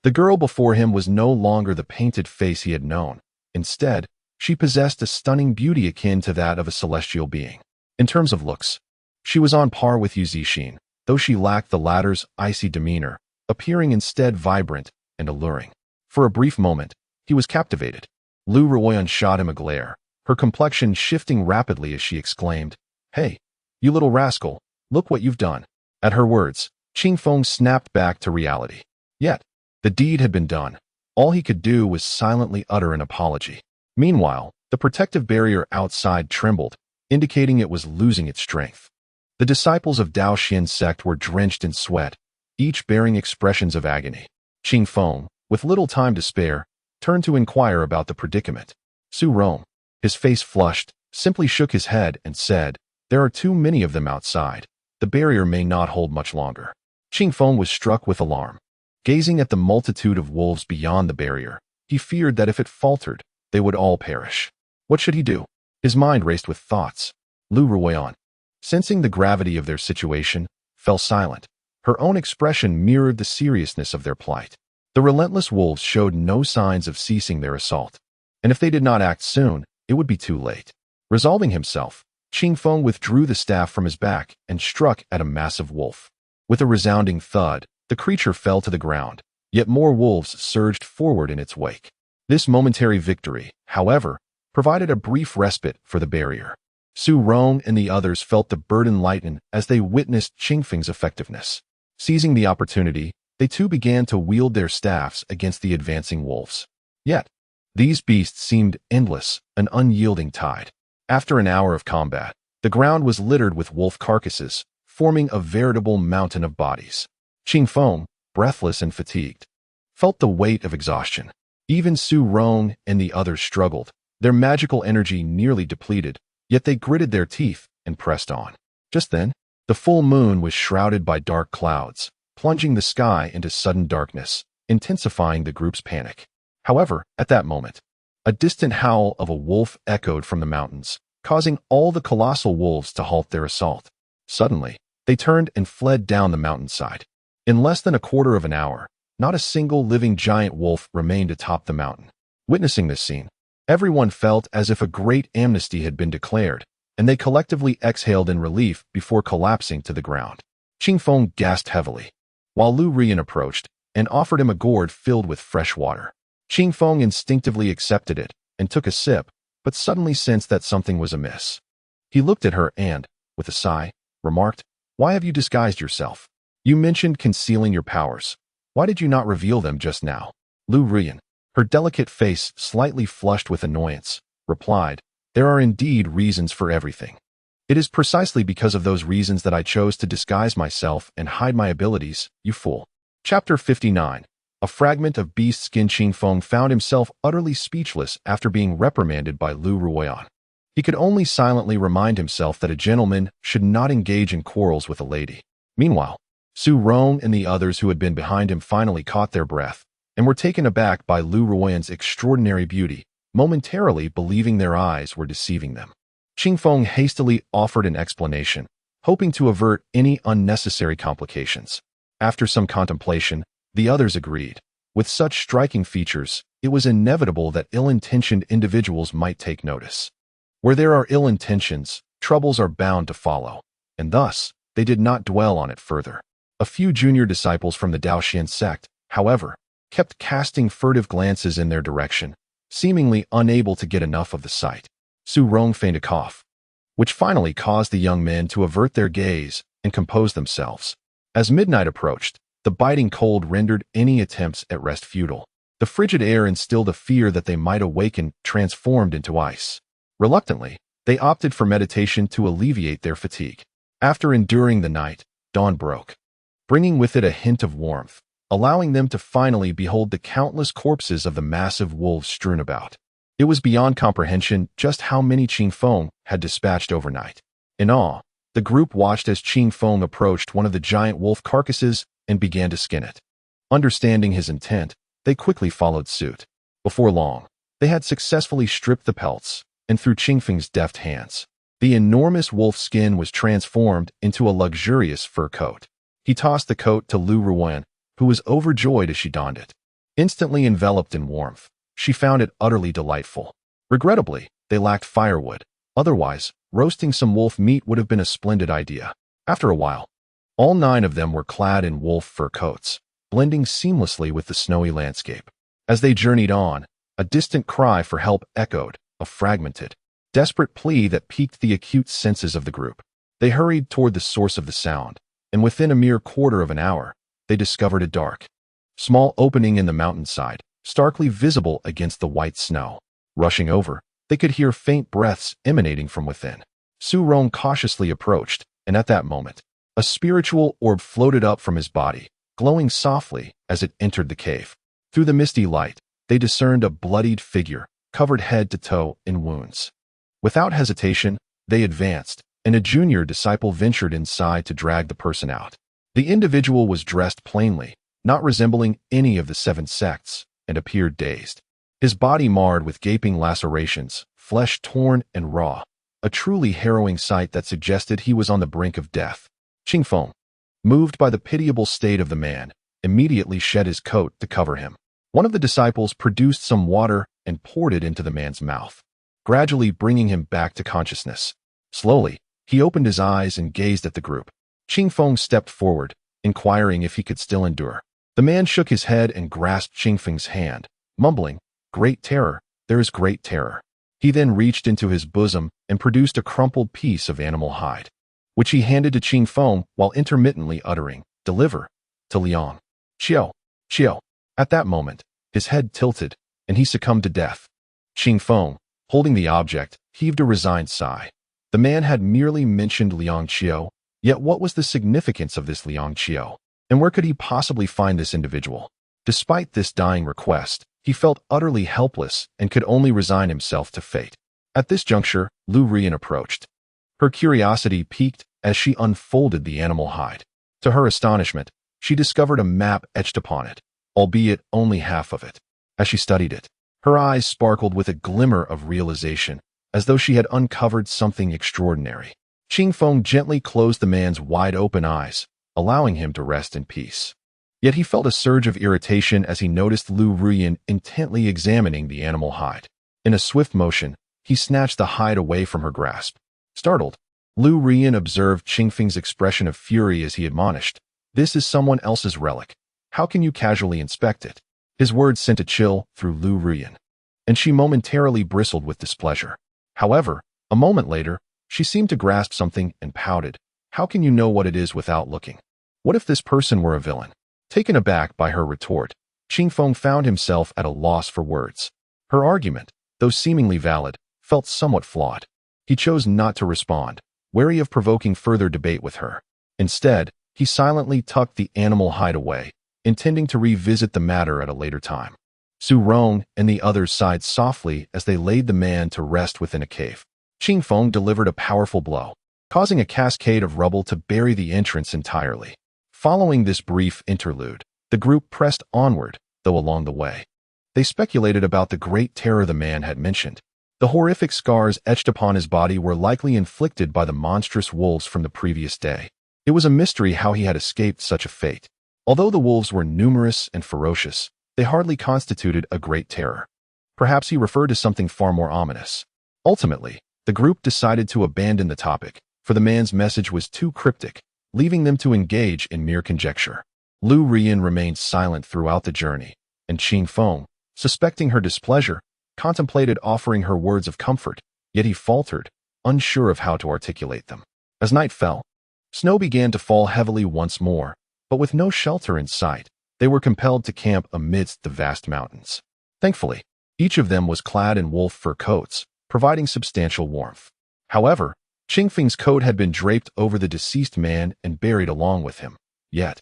The girl before him was no longer the painted face he had known. Instead, she possessed a stunning beauty akin to that of a celestial being. In terms of looks, she was on par with Yu Zixin, though she lacked the latter's icy demeanor, appearing instead vibrant and alluring. For a brief moment, he was captivated. Lu Ruoyan shot him a glare, her complexion shifting rapidly as she exclaimed, "Hey, you little rascal, look what you've done." At her words, Qingfeng snapped back to reality. Yet, the deed had been done. All he could do was silently utter an apology. Meanwhile, the protective barrier outside trembled, indicating it was losing its strength. The disciples of Dao Xian's sect were drenched in sweat, each bearing expressions of agony. Qingfeng, with little time to spare, turned to inquire about the predicament. Su Rong, his face flushed, simply shook his head and said, "There are too many of them outside. The barrier may not hold much longer." Qingfeng was struck with alarm. Gazing at the multitude of wolves beyond the barrier, he feared that if it faltered, they would all perish. What should he do? His mind raced with thoughts. Lu Ruoyan, sensing the gravity of their situation, fell silent. Her own expression mirrored the seriousness of their plight. The relentless wolves showed no signs of ceasing their assault, and if they did not act soon, it would be too late. Resolving himself, Qingfeng withdrew the staff from his back and struck at a massive wolf. With a resounding thud, the creature fell to the ground, yet more wolves surged forward in its wake. This momentary victory, however, provided a brief respite for the barrier. Su Rong and the others felt the burden lighten as they witnessed Qingfeng's effectiveness. Seizing the opportunity, they too began to wield their staffs against the advancing wolves. Yet, these beasts seemed endless, an unyielding tide. After an hour of combat, the ground was littered with wolf carcasses, forming a veritable mountain of bodies. Qingfeng, breathless and fatigued, felt the weight of exhaustion. Even Su Rong and the others struggled, their magical energy nearly depleted, yet they gritted their teeth and pressed on. Just then, the full moon was shrouded by dark clouds, plunging the sky into sudden darkness, intensifying the group's panic. However, at that moment, a distant howl of a wolf echoed from the mountains, causing all the colossal wolves to halt their assault. Suddenly, they turned and fled down the mountainside. In less than a quarter of an hour, not a single living giant wolf remained atop the mountain. Witnessing this scene, everyone felt as if a great amnesty had been declared, and they collectively exhaled in relief before collapsing to the ground. Qingfeng gasped heavily, while Lu Ruoyan approached and offered him a gourd filled with fresh water. Qingfeng instinctively accepted it and took a sip, but suddenly sensed that something was amiss. He looked at her and, with a sigh, remarked, "Why have you disguised yourself? You mentioned concealing your powers. Why did you not reveal them just now? Lu Ruyan, her delicate face slightly flushed with annoyance, replied, there are indeed reasons for everything. It is precisely because of those reasons that I chose to disguise myself and hide my abilities, you fool. Chapter 59. A fragment of beast skin. Qingfeng found himself utterly speechless after being reprimanded by Lu Ruyan. He could only silently remind himself that a gentleman should not engage in quarrels with a lady. Meanwhile, Su Rong and the others who had been behind him finally caught their breath and were taken aback by Lu Ruyan's extraordinary beauty, momentarily believing their eyes were deceiving them. Qingfeng hastily offered an explanation, hoping to avert any unnecessary complications. After some contemplation, the others agreed. With such striking features, it was inevitable that ill-intentioned individuals might take notice. Where there are ill intentions, troubles are bound to follow, and thus, they did not dwell on it further. A few junior disciples from the Daoxian sect, however, kept casting furtive glances in their direction, seemingly unable to get enough of the sight. Su Rong feigned a cough, which finally caused the young men to avert their gaze and compose themselves. As midnight approached, the biting cold rendered any attempts at rest futile. The frigid air instilled a fear that they might awaken transformed into ice. Reluctantly, they opted for meditation to alleviate their fatigue. After enduring the night, dawn broke, bringing with it a hint of warmth, allowing them to finally behold the countless corpses of the massive wolves strewn about. It was beyond comprehension just how many Qingfeng had dispatched overnight. In awe, the group watched as Qingfeng approached one of the giant wolf carcasses and began to skin it. Understanding his intent, they quickly followed suit. Before long, they had successfully stripped the pelts, and through Qingfeng's deft hands, the enormous wolf skin was transformed into a luxurious fur coat. He tossed the coat to Lu Ruyan, who was overjoyed as she donned it. Instantly enveloped in warmth, she found it utterly delightful. Regrettably, they lacked firewood. Otherwise, roasting some wolf meat would have been a splendid idea. After a while, all 9 of them were clad in wolf fur coats, blending seamlessly with the snowy landscape. As they journeyed on, a distant cry for help echoed, a fragmented, desperate plea that piqued the acute senses of the group. They hurried toward the source of the sound, and within a mere quarter of an hour, they discovered a dark, small opening in the mountainside, starkly visible against the white snow. Rushing over, they could hear faint breaths emanating from within. Su Rong cautiously approached, and at that moment, a spiritual orb floated up from his body, glowing softly as it entered the cave. Through the misty light, they discerned a bloodied figure, covered head to toe in wounds. Without hesitation, they advanced, and a junior disciple ventured inside to drag the person out. The individual was dressed plainly, not resembling any of the 7 sects, and appeared dazed. His body marred with gaping lacerations, flesh torn and raw, a truly harrowing sight that suggested he was on the brink of death. Qingfeng, moved by the pitiable state of the man, immediately shed his coat to cover him. One of the disciples produced some water and poured it into the man's mouth, gradually bringing him back to consciousness. Slowly, he opened his eyes and gazed at the group. Qingfeng stepped forward, inquiring if he could still endure. The man shook his head and grasped Qingfeng's hand, mumbling, "Great terror, there is great terror." He then reached into his bosom and produced a crumpled piece of animal hide, which he handed to Qingfeng while intermittently uttering, "Deliver, to Liang. Qiao, Qiao." At that moment, his head tilted, and he succumbed to death. Qingfeng, holding the object, heaved a resigned sigh. The man had merely mentioned Liang Qiao, yet what was the significance of this Liang Qiao? And where could he possibly find this individual? Despite this dying request, he felt utterly helpless and could only resign himself to fate. At this juncture, Lu Ruyan approached. Her curiosity piqued as she unfolded the animal hide. To her astonishment, she discovered a map etched upon it, albeit only half of it. As she studied it, her eyes sparkled with a glimmer of realization, as though she had uncovered something extraordinary. Qingfeng gently closed the man's wide-open eyes, allowing him to rest in peace. Yet he felt a surge of irritation as he noticed Lu Ruyan intently examining the animal hide. In a swift motion, he snatched the hide away from her grasp. Startled, Lu Ruyan observed Qingfeng's expression of fury as he admonished, "This is someone else's relic. How can you casually inspect it?" His words sent a chill through Lu Ruyan, and she momentarily bristled with displeasure. However, a moment later, she seemed to grasp something and pouted, "How can you know what it is without looking? What if this person were a villain? Taken aback by her retort, Qingfeng found himself at a loss for words. Her argument, though seemingly valid, felt somewhat flawed. He chose not to respond, wary of provoking further debate with her. Instead, he silently tucked the animal hide away, intending to revisit the matter at a later time. Su Rong and the others sighed softly as they laid the man to rest within a cave. Qingfeng delivered a powerful blow, causing a cascade of rubble to bury the entrance entirely. Following this brief interlude, the group pressed onward, though along the way, they speculated about the great terror the man had mentioned. The horrific scars etched upon his body were likely inflicted by the monstrous wolves from the previous day. It was a mystery how he had escaped such a fate. Although the wolves were numerous and ferocious, they hardly constituted a great terror. Perhaps he referred to something far more ominous. Ultimately, the group decided to abandon the topic, for the man's message was too cryptic, leaving them to engage in mere conjecture. Lu Rian remained silent throughout the journey, and Qingfeng, suspecting her displeasure, contemplated offering her words of comfort, yet he faltered, unsure of how to articulate them. As night fell, snow began to fall heavily once more, but with no shelter in sight, they were compelled to camp amidst the vast mountains. Thankfully, each of them was clad in wolf fur coats, providing substantial warmth. However, Qingfeng's coat had been draped over the deceased man and buried along with him. Yet,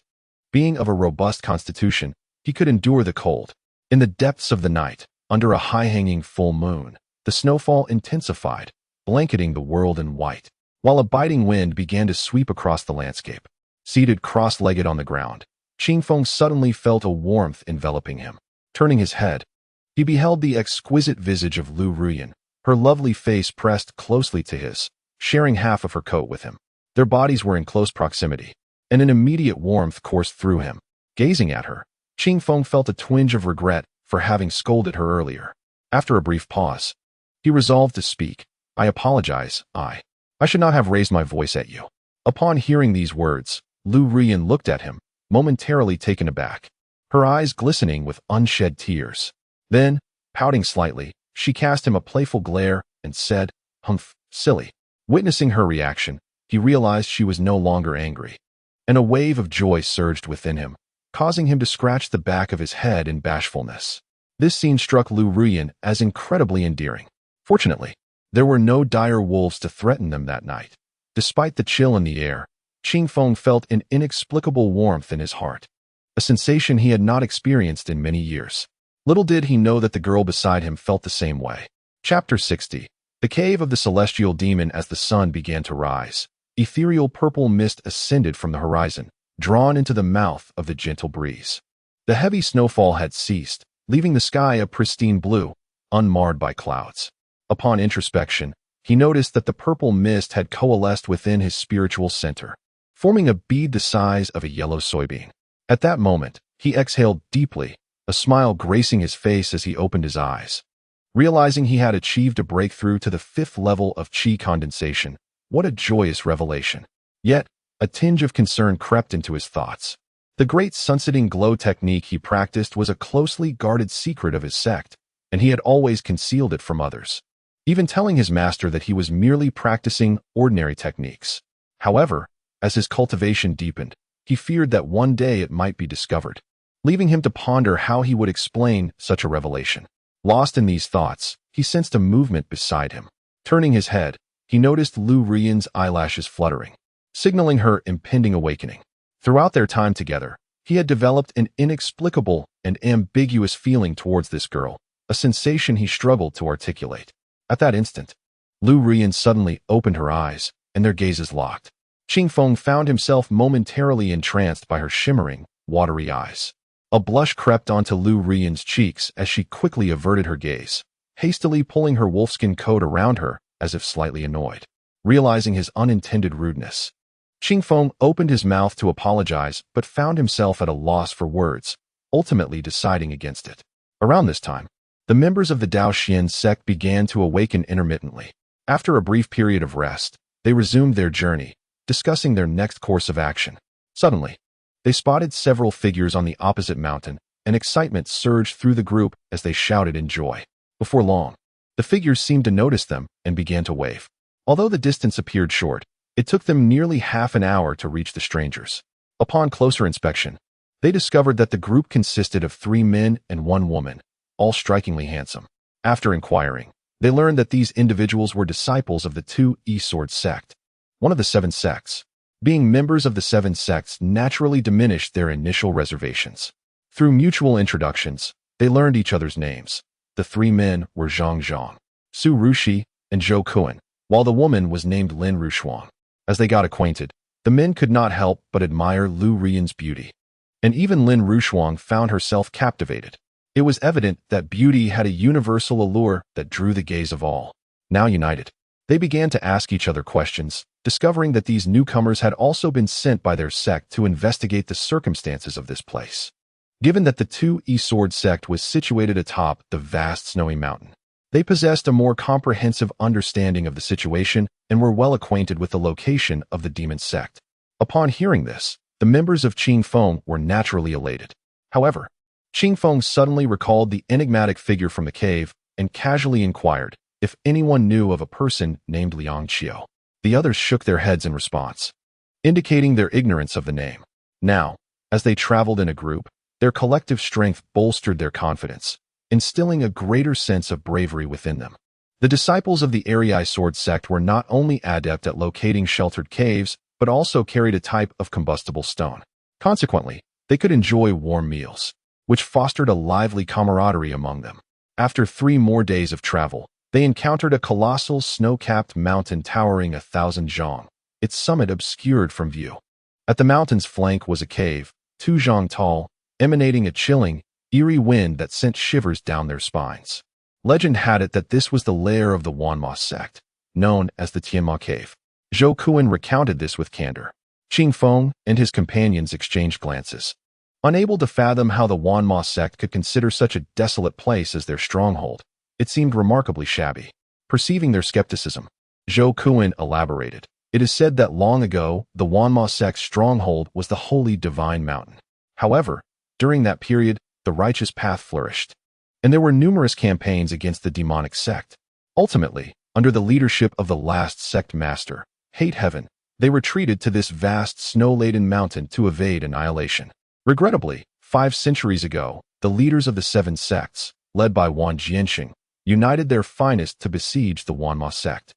being of a robust constitution, he could endure the cold. In the depths of the night, under a high-hanging full moon, the snowfall intensified, blanketing the world in white, while a biting wind began to sweep across the landscape. Seated cross-legged on the ground, Qingfeng suddenly felt a warmth enveloping him. Turning his head, he beheld the exquisite visage of Lu Ruyan, her lovely face pressed closely to his, sharing half of her coat with him. Their bodies were in close proximity, and an immediate warmth coursed through him. Gazing at her, Qingfeng felt a twinge of regret for having scolded her earlier. After a brief pause, he resolved to speak. "I apologize, I should not have raised my voice at you." Upon hearing these words, Lu Rian looked at him, momentarily taken aback, her eyes glistening with unshed tears. Then, pouting slightly, she cast him a playful glare and said, "Humph, silly." Witnessing her reaction, he realized she was no longer angry, and a wave of joy surged within him, causing him to scratch the back of his head in bashfulness. This scene struck Lu Ruyan as incredibly endearing. Fortunately, there were no dire wolves to threaten them that night. Despite the chill in the air, Qingfeng felt an inexplicable warmth in his heart, a sensation he had not experienced in many years. Little did he know that the girl beside him felt the same way. Chapter 60. The Cave of the Celestial Demon. As the sun began to rise, ethereal purple mist ascended from the horizon, drawn into the mouth of the gentle breeze. The heavy snowfall had ceased, leaving the sky a pristine blue, unmarred by clouds. Upon introspection, he noticed that the purple mist had coalesced within his spiritual center, forming a bead the size of a yellow soybean. At that moment, he exhaled deeply, a smile gracing his face as he opened his eyes. Realizing he had achieved a breakthrough to the 5th level of qi condensation, what a joyous revelation. Yet, a tinge of concern crept into his thoughts. The great sunsetting glow technique he practiced was a closely guarded secret of his sect, and he had always concealed it from others, even telling his master that he was merely practicing ordinary techniques. However, as his cultivation deepened, he feared that one day it might be discovered, leaving him to ponder how he would explain such a revelation. Lost in these thoughts, he sensed a movement beside him. Turning his head, he noticed Lu Rian's eyelashes fluttering, signaling her impending awakening. Throughout their time together, he had developed an inexplicable and ambiguous feeling towards this girl, a sensation he struggled to articulate. At that instant, Lu Rian suddenly opened her eyes, and their gazes locked. Qingfeng found himself momentarily entranced by her shimmering, watery eyes. A blush crept onto Lu Rian's cheeks as she quickly averted her gaze, hastily pulling her wolfskin coat around her as if slightly annoyed. Realizing his unintended rudeness, Qingfeng opened his mouth to apologize but found himself at a loss for words, ultimately deciding against it. Around this time, the members of the Daoxian sect began to awaken intermittently. After a brief period of rest, they resumed their journey, discussing their next course of action. Suddenly, they spotted several figures on the opposite mountain, and excitement surged through the group as they shouted in joy. Before long, the figures seemed to notice them and began to wave. Although the distance appeared short, it took them nearly half an hour to reach the strangers. Upon closer inspection, They discovered that the group consisted of 3 men and 1 woman, all strikingly handsome. After inquiring, they learned that these individuals were disciples of the 2E-sword sect, one of the 7 sects. Being members of the 7 sects naturally diminished their initial reservations. Through mutual introductions, they learned each other's names. The 3 men were Zhang Zhang, Su Rushi, and Zhou Kuan, while the woman was named Lin Rushuang. As they got acquainted, the men could not help but admire Lu Rian's beauty. And even Lin Rushuang found herself captivated. It was evident that beauty had a universal allure that drew the gaze of all. Now united, they began to ask each other questions, discovering that these newcomers had also been sent by their sect to investigate the circumstances of this place. Given that the 2E-sword sect was situated atop the vast snowy mountain, they possessed a more comprehensive understanding of the situation and were well acquainted with the location of the demon sect. Upon hearing this, the members of Qing Feng were naturally elated. However, Qing Feng suddenly recalled the enigmatic figure from the cave and casually inquired if anyone knew of a person named Liang Qiu. The others shook their heads in response, indicating their ignorance of the name. Now, as they traveled in a group, their collective strength bolstered their confidence, instilling a greater sense of bravery within them. The disciples of the Archaic sword sect were not only adept at locating sheltered caves, but also carried a type of combustible stone. Consequently, they could enjoy warm meals, which fostered a lively camaraderie among them. After 3 more days of travel, they encountered a colossal snow-capped mountain towering 1,000 zhang, its summit obscured from view. At the mountain's flank was a cave, 2 zhang tall, emanating a chilling, eerie wind that sent shivers down their spines. Legend had it that this was the lair of the Wanma sect, known as the Tianma Cave. Zhou Kuan recounted this with candor. Qing Feng and his companions exchanged glances, unable to fathom how the Wanma sect could consider such a desolate place as their stronghold. It seemed remarkably shabby. Perceiving their skepticism, Zhou Kuan elaborated. It is said that long ago, the Wanma sect's stronghold was the holy divine mountain. However, during that period, the righteous path flourished, and there were numerous campaigns against the demonic sect. Ultimately, under the leadership of the last sect master, Hate Heaven, they retreated to this vast snow-laden mountain to evade annihilation. Regrettably, 5 centuries ago, the leaders of the 7 sects, led by Wang Jianxing, united their finest to besiege the Wanma sect.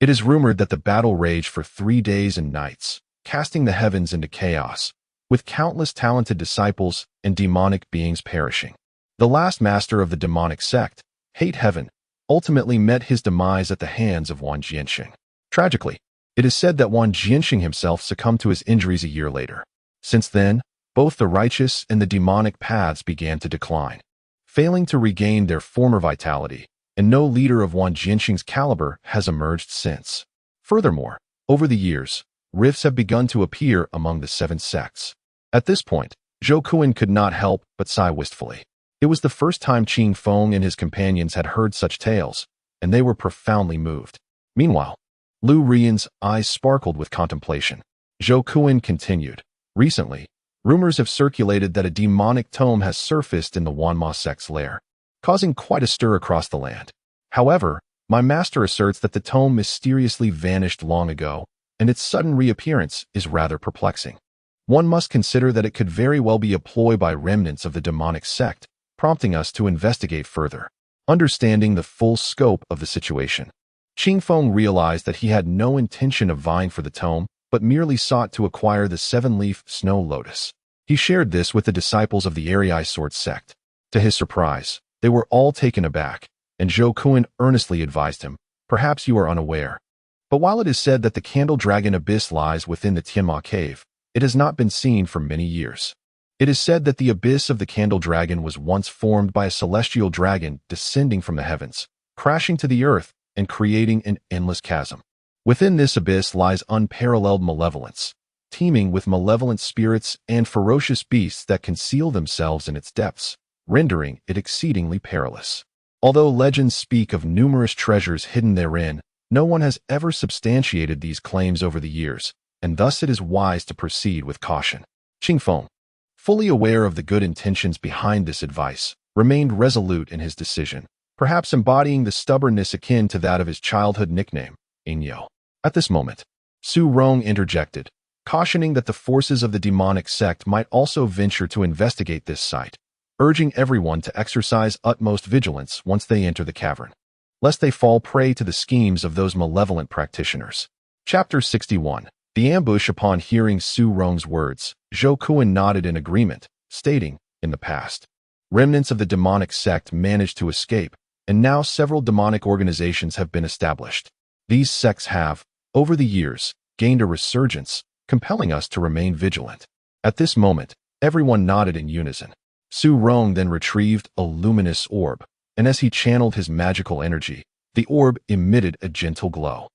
It is rumored that the battle raged for 3 days and nights, casting the heavens into chaos, with countless talented disciples and demonic beings perishing. The last master of the demonic sect, Hate Heaven, ultimately met his demise at the hands of Wang Jianxing. Tragically, it is said that Wang Jianxing himself succumbed to his injuries a year later. Since then, both the righteous and the demonic paths began to decline, failing to regain their former vitality, and no leader of Wang Jianxing's caliber has emerged since. Furthermore, over the years, rifts have begun to appear among the 7 sects. At this point, Zhou Kuan could not help but sigh wistfully. It was the first time Qing Feng and his companions had heard such tales, and they were profoundly moved. Meanwhile, Lu Rian's eyes sparkled with contemplation. Zhou Kuan continued. Recently, rumors have circulated that a demonic tome has surfaced in the Wanma sect's lair, causing quite a stir across the land. However, my master asserts that the tome mysteriously vanished long ago, and its sudden reappearance is rather perplexing. One must consider that it could very well be a ploy by remnants of the demonic sect, prompting us to investigate further. Understanding the full scope of the situation, Qing Feng realized that he had no intention of vying for the tome, but merely sought to acquire the 7-leaf snow lotus. He shared this with the disciples of the Archaic sword sect. To his surprise, they were all taken aback, and Zhou Kuan earnestly advised him, "Perhaps you are unaware, but while it is said that the Candle Dragon Abyss lies within the Tianma Cave, it has not been seen for many years. It is said that the abyss of the Candle Dragon was once formed by a celestial dragon descending from the heavens, crashing to the earth and creating an endless chasm. Within this abyss lies unparalleled malevolence, teeming with malevolent spirits and ferocious beasts that conceal themselves in its depths, rendering it exceedingly perilous. Although legends speak of numerous treasures hidden therein, no one has ever substantiated these claims over the years, and thus it is wise to proceed with caution." Qing Feng, fully aware of the good intentions behind this advice, remained resolute in his decision, perhaps embodying the stubbornness akin to that of his childhood nickname, Inyo. At this moment, Su Rong interjected, cautioning that the forces of the demonic sect might also venture to investigate this site, urging everyone to exercise utmost vigilance once they enter the cavern, lest they fall prey to the schemes of those malevolent practitioners. Chapter 61. The ambush. Upon hearing Su Rong's words, Zhou Kuan nodded in agreement, stating, in the past, remnants of the demonic sect managed to escape, and now several demonic organizations have been established. These sects have, over the years, gained a resurgence, compelling us to remain vigilant. At this moment, everyone nodded in unison. Su Rong then retrieved a luminous orb, and as he channeled his magical energy, the orb emitted a gentle glow.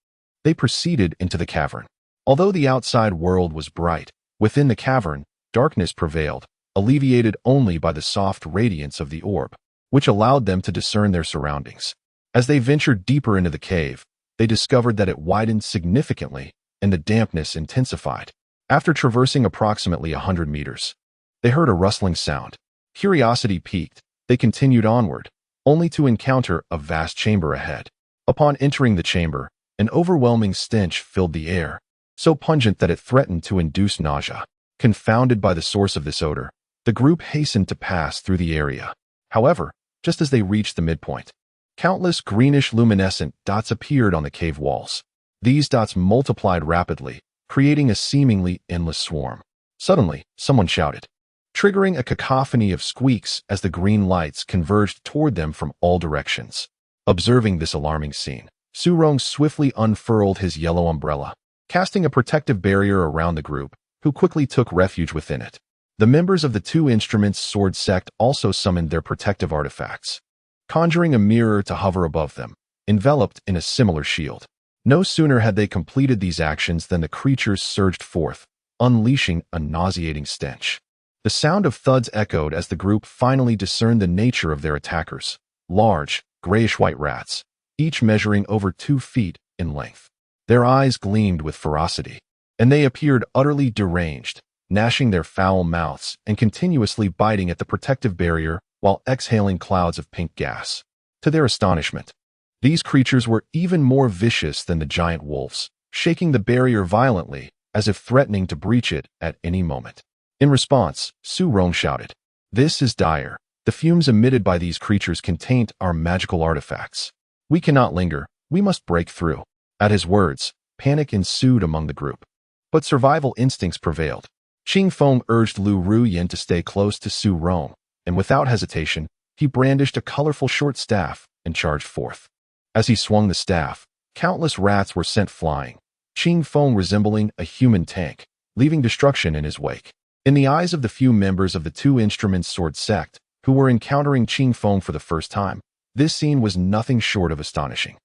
They proceeded into the cavern. Although the outside world was bright, within the cavern, darkness prevailed, alleviated only by the soft radiance of the orb, which allowed them to discern their surroundings. As they ventured deeper into the cave, they discovered that it widened significantly and the dampness intensified. After traversing approximately 100 meters, they heard a rustling sound. Curiosity piqued, they continued onward, only to encounter a vast chamber ahead. Upon entering the chamber, an overwhelming stench filled the air, so pungent that it threatened to induce nausea. Confounded by the source of this odor, the group hastened to pass through the area. However, just as they reached the midpoint, countless greenish-luminescent dots appeared on the cave walls. These dots multiplied rapidly, creating a seemingly endless swarm. Suddenly, someone shouted, triggering a cacophony of squeaks as the green lights converged toward them from all directions. Observing this alarming scene, Su Rong swiftly unfurled his yellow umbrella, casting a protective barrier around the group, who quickly took refuge within it. The members of the Two Instruments Sword sect also summoned their protective artifacts, conjuring a mirror to hover above them, enveloped in a similar shield. No sooner had they completed these actions than the creatures surged forth, unleashing a nauseating stench. The sound of thuds echoed as the group finally discerned the nature of their attackers: large, grayish-white rats, each measuring over 2 feet in length. Their eyes gleamed with ferocity, and they appeared utterly deranged, gnashing their foul mouths and continuously biting at the protective barrier while exhaling clouds of pink gas. To their astonishment, these creatures were even more vicious than the giant wolves, shaking the barrier violently as if threatening to breach it at any moment. In response, Su Rong shouted, "This is dire. The fumes emitted by these creatures can taint our magical artifacts. We cannot linger. We must break through." At his words, panic ensued among the group, but survival instincts prevailed. Qing Feng urged Lu Ruyin to stay close to Su Rong, and without hesitation, he brandished a colorful short staff and charged forth. As he swung the staff, countless rats were sent flying, Qing Feng resembling a human tank, leaving destruction in his wake. In the eyes of the few members of the Two Instruments Sword sect, who were encountering Qing Feng for the first time, this scene was nothing short of astonishing.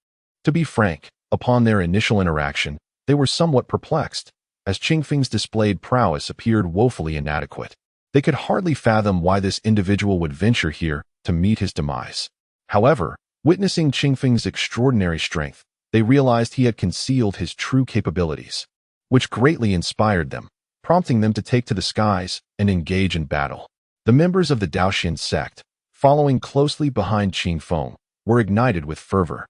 To be frank, upon their initial interaction, they were somewhat perplexed, as Qing Feng's displayed prowess appeared woefully inadequate. They could hardly fathom why this individual would venture here to meet his demise. However, witnessing Qing Feng's extraordinary strength, they realized he had concealed his true capabilities, which greatly inspired them, prompting them to take to the skies and engage in battle. The members of the Daoxian sect, following closely behind Qing Feng, were ignited with fervor,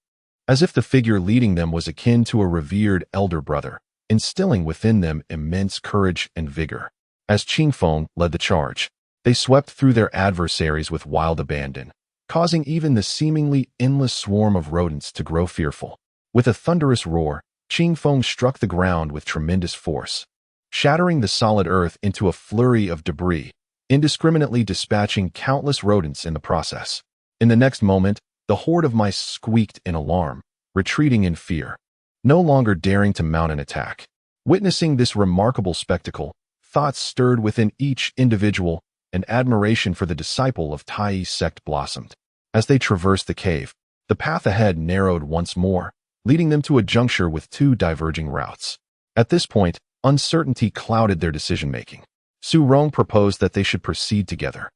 as if the figure leading them was akin to a revered elder brother, instilling within them immense courage and vigor. As Qing Feng led the charge, they swept through their adversaries with wild abandon, causing even the seemingly endless swarm of rodents to grow fearful. With a thunderous roar, Qing Feng struck the ground with tremendous force, shattering the solid earth into a flurry of debris, indiscriminately dispatching countless rodents in the process. In the next moment, the horde of mice squeaked in alarm, retreating in fear, no longer daring to mount an attack. Witnessing this remarkable spectacle, thoughts stirred within each individual, and admiration for the disciple of Tai's sect blossomed. As they traversed the cave, the path ahead narrowed once more, leading them to a juncture with 2 diverging routes. At this point, uncertainty clouded their decision-making. Su Rong proposed that they should proceed together,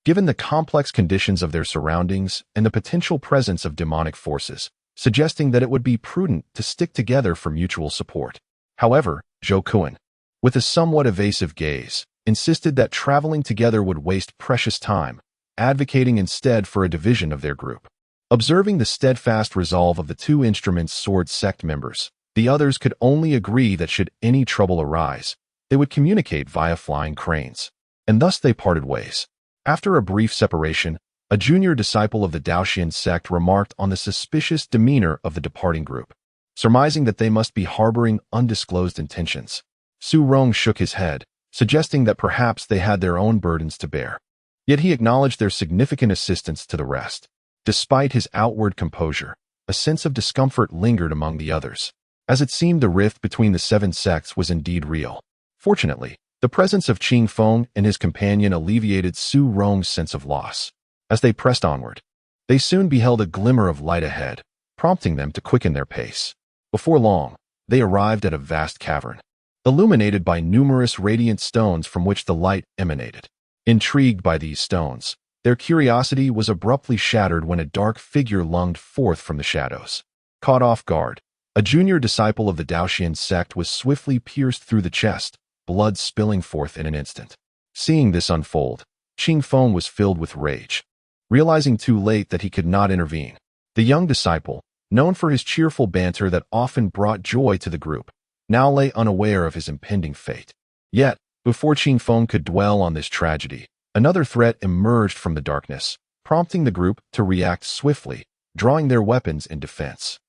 given the complex conditions of their surroundings and the potential presence of demonic forces, suggesting that it would be prudent to stick together for mutual support. However, Zhou Kuan, with a somewhat evasive gaze, insisted that traveling together would waste precious time, advocating instead for a division of their group. Observing the steadfast resolve of the Two Instruments Sword sect members, the others could only agree that should any trouble arise, they would communicate via flying cranes. And thus they parted ways. After a brief separation, a junior disciple of the Daoxian sect remarked on the suspicious demeanor of the departing group, surmising that they must be harboring undisclosed intentions. Su Rong shook his head, suggesting that perhaps they had their own burdens to bear. Yet he acknowledged their significant assistance to the rest. Despite his outward composure, a sense of discomfort lingered among the others, as it seemed the rift between the 7 sects was indeed real. Fortunately, the presence of Qing Feng and his companion alleviated Su Rong's sense of loss. As they pressed onward, they soon beheld a glimmer of light ahead, prompting them to quicken their pace. Before long, they arrived at a vast cavern, illuminated by numerous radiant stones from which the light emanated. Intrigued by these stones, their curiosity was abruptly shattered when a dark figure lunged forth from the shadows. Caught off guard, a junior disciple of the Daoxian sect was swiftly pierced through the chest, blood spilling forth in an instant. Seeing this unfold, Qing Feng was filled with rage. Realizing too late that he could not intervene, the young disciple, known for his cheerful banter that often brought joy to the group, now lay unaware of his impending fate. Yet, before Qing Feng could dwell on this tragedy, another threat emerged from the darkness, prompting the group to react swiftly, drawing their weapons in defense.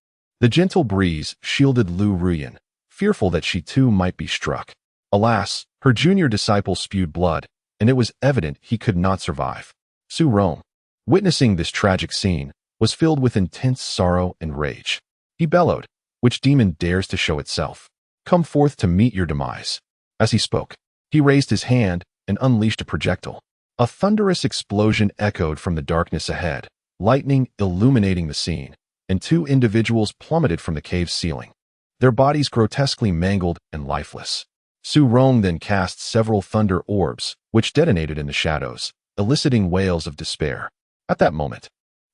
The gentle breeze shielded Lu Ruyan, fearful that she too might be struck. Alas, her junior disciple spewed blood, and it was evident he could not survive. Su Rong, witnessing this tragic scene, was filled with intense sorrow and rage. He bellowed, "Which demon dares to show itself? Come forth to meet your demise." As he spoke, he raised his hand and unleashed a projectile. A thunderous explosion echoed from the darkness ahead, lightning illuminating the scene, and 2 individuals plummeted from the cave's ceiling, their bodies grotesquely mangled and lifeless. Su Rong then cast several thunder orbs, which detonated in the shadows, eliciting wails of despair. At that moment,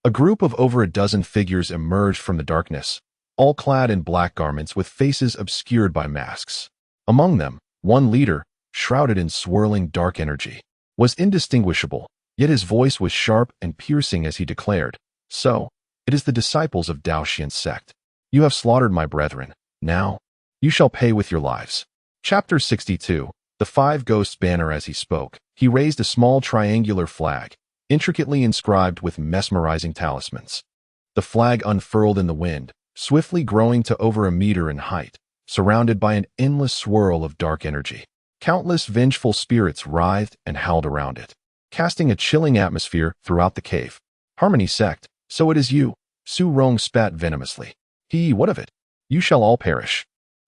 a group of over a dozen figures emerged from the darkness, all clad in black garments with faces obscured by masks. Among them, one leader, shrouded in swirling dark energy, was indistinguishable, yet his voice was sharp and piercing as he declared, "So, it is the disciples of Daoxian sect. You have slaughtered my brethren. Now, you shall pay with your lives." Chapter 62, The 5 Ghosts Banner. As he spoke, he raised a small triangular flag, intricately inscribed with mesmerizing talismans. The flag unfurled in the wind, swiftly growing to over a meter in height, surrounded by an endless swirl of dark energy. Countless vengeful spirits writhed and howled around it, casting a chilling atmosphere throughout the cave. "Harmony sect, so it is you," Su Rong spat venomously. "What of it? You shall all perish.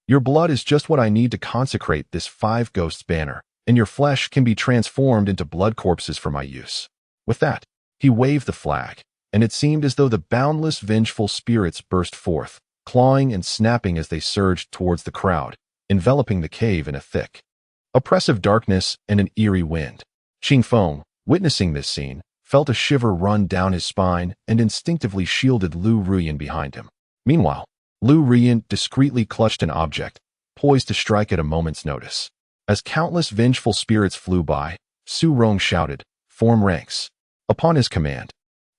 Your blood is just what I need to consecrate this 5 Ghosts banner, and your flesh can be transformed into blood corpses for my use." With that, he waved the flag, and it seemed as though the boundless vengeful spirits burst forth, clawing and snapping as they surged towards the crowd, enveloping the cave in a thick, oppressive darkness and an eerie wind. Qing Feng, witnessing this scene, felt a shiver run down his spine and instinctively shielded Lu Ruyan behind him. Meanwhile, Lu Ruyan discreetly clutched an object, poised to strike at a moment's notice. As countless vengeful spirits flew by, Su Rong shouted, "Form ranks." Upon his command,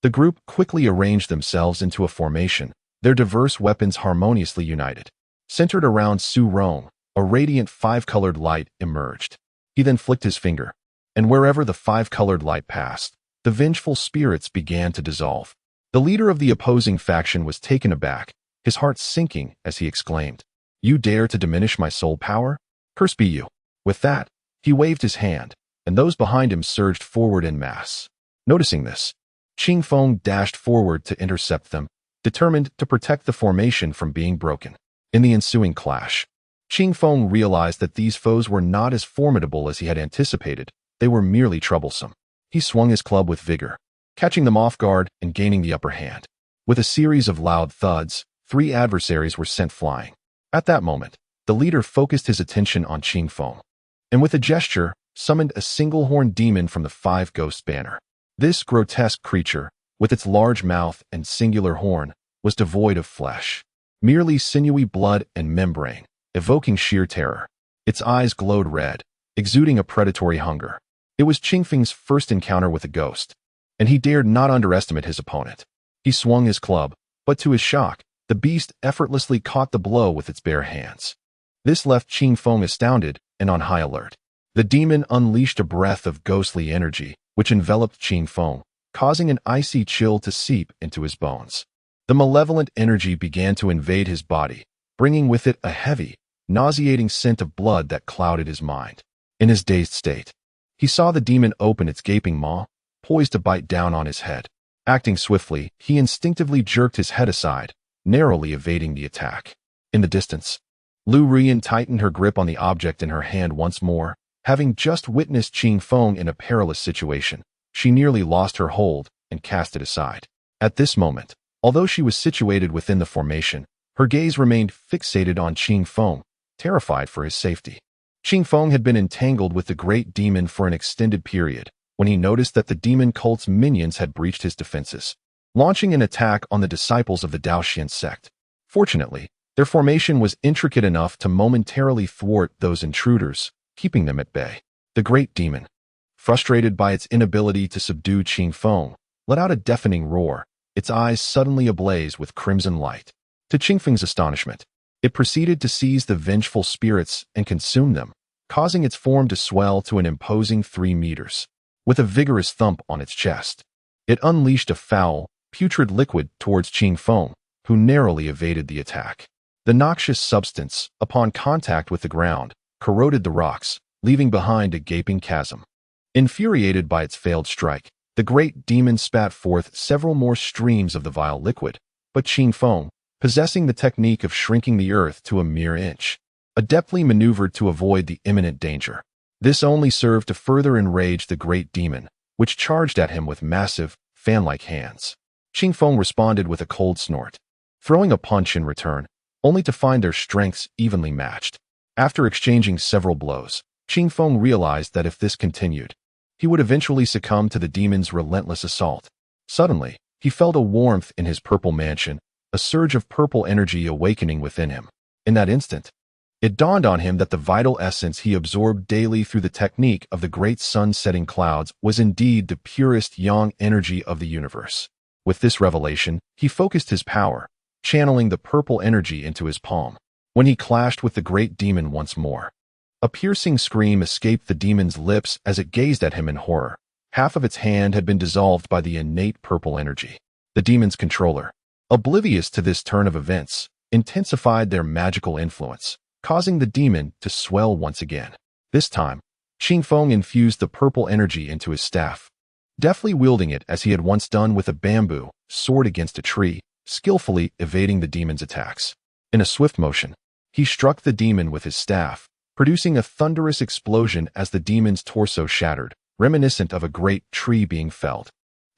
the group quickly arranged themselves into a formation, their diverse weapons harmoniously united. Centered around Su Rong, a radiant 5-colored light emerged. He then flicked his finger, and wherever the 5-colored light passed, the vengeful spirits began to dissolve. The leader of the opposing faction was taken aback, his heart sinking as he exclaimed, "You dare to diminish my soul power? Curse be you." With that, he waved his hand, and those behind him surged forward en masse. Noticing this, Qing Feng dashed forward to intercept them, determined to protect the formation from being broken. In the ensuing clash, Qing Feng realized that these foes were not as formidable as he had anticipated. They were merely troublesome. He swung his club with vigor, catching them off guard and gaining the upper hand. With a series of loud thuds, 3 adversaries were sent flying. At that moment, the leader focused his attention on Qing Feng, and with a gesture, summoned a single-horned demon from the 5 Ghosts banner. This grotesque creature, with its large mouth and singular horn, was devoid of flesh, merely sinewy blood and membrane, evoking sheer terror. Its eyes glowed red, exuding a predatory hunger. It was Qing Feng's first encounter with a ghost, and he dared not underestimate his opponent. He swung his club, but to his shock, the beast effortlessly caught the blow with its bare hands. This left Qing Feng astounded and on high alert. The demon unleashed a breath of ghostly energy, which enveloped Qing Feng, causing an icy chill to seep into his bones. The malevolent energy began to invade his body, bringing with it a heavy, nauseating scent of blood that clouded his mind. In his dazed state, he saw the demon open its gaping maw, poised to bite down on his head. Acting swiftly, he instinctively jerked his head aside, narrowly evading the attack. In the distance, Lu Rian tightened her grip on the object in her hand once more. Having just witnessed Qing Feng in a perilous situation, she nearly lost her hold and cast it aside. At this moment, although she was situated within the formation, her gaze remained fixated on Qing Feng, terrified for his safety. Qing Feng had been entangled with the great demon for an extended period when he noticed that the demon cult's minions had breached his defenses, launching an attack on the disciples of the Daoxian sect. Fortunately, their formation was intricate enough to momentarily thwart those intruders, keeping them at bay. The great demon, frustrated by its inability to subdue Qing Feng, let out a deafening roar, its eyes suddenly ablaze with crimson light. To Qing Feng's astonishment, it proceeded to seize the vengeful spirits and consume them, causing its form to swell to an imposing 3 meters. With a vigorous thump on its chest, it unleashed a foul, putrid liquid towards Qing Feng, who narrowly evaded the attack. The noxious substance, upon contact with the ground, corroded the rocks, leaving behind a gaping chasm. Infuriated by its failed strike, the great demon spat forth several more streams of the vile liquid, but Qing Feng, possessing the technique of shrinking the earth to a mere inch, adeptly maneuvered to avoid the imminent danger. This only served to further enrage the great demon, which charged at him with massive, fan-like hands. Qing Feng responded with a cold snort, throwing a punch in return, only to find their strengths evenly matched. After exchanging several blows, Qing Feng realized that if this continued, he would eventually succumb to the demon's relentless assault. Suddenly, he felt a warmth in his purple mansion, a surge of purple energy awakening within him. In that instant, it dawned on him that the vital essence he absorbed daily through the technique of the great sun-setting clouds was indeed the purest yang energy of the universe. With this revelation, he focused his power, channeling the purple energy into his palm. When he clashed with the great demon once more, a piercing scream escaped the demon's lips as it gazed at him in horror. Half of its hand had been dissolved by the innate purple energy. The demon's controller, oblivious to this turn of events, intensified their magical influence, causing the demon to swell once again. This time, Qing Feng infused the purple energy into his staff, deftly wielding it as he had once done with a bamboo sword against a tree, skillfully evading the demon's attacks. In a swift motion, he struck the demon with his staff, producing a thunderous explosion as the demon's torso shattered, reminiscent of a great tree being felled.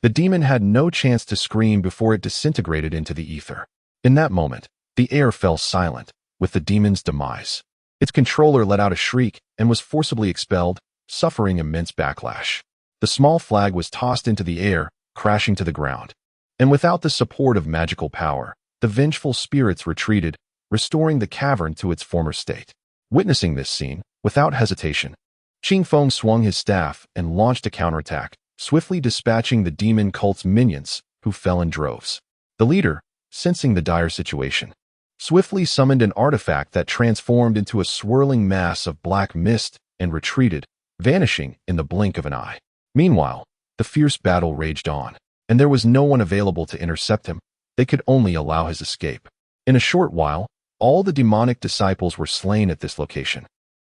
The demon had no chance to scream before it disintegrated into the ether. In that moment, the air fell silent, with the demon's demise. Its controller let out a shriek and was forcibly expelled, suffering immense backlash. The small flag was tossed into the air, crashing to the ground. And without the support of magical power, the vengeful spirits retreated, restoring the cavern to its former state. Witnessing this scene, without hesitation, Qing Feng swung his staff and launched a counterattack, swiftly dispatching the demon cult's minions, who fell in droves. The leader, sensing the dire situation, swiftly summoned an artifact that transformed into a swirling mass of black mist and retreated, vanishing in the blink of an eye. Meanwhile, the fierce battle raged on, and there was no one available to intercept him. They could only allow his escape. In a short while, all the demonic disciples were slain at this location,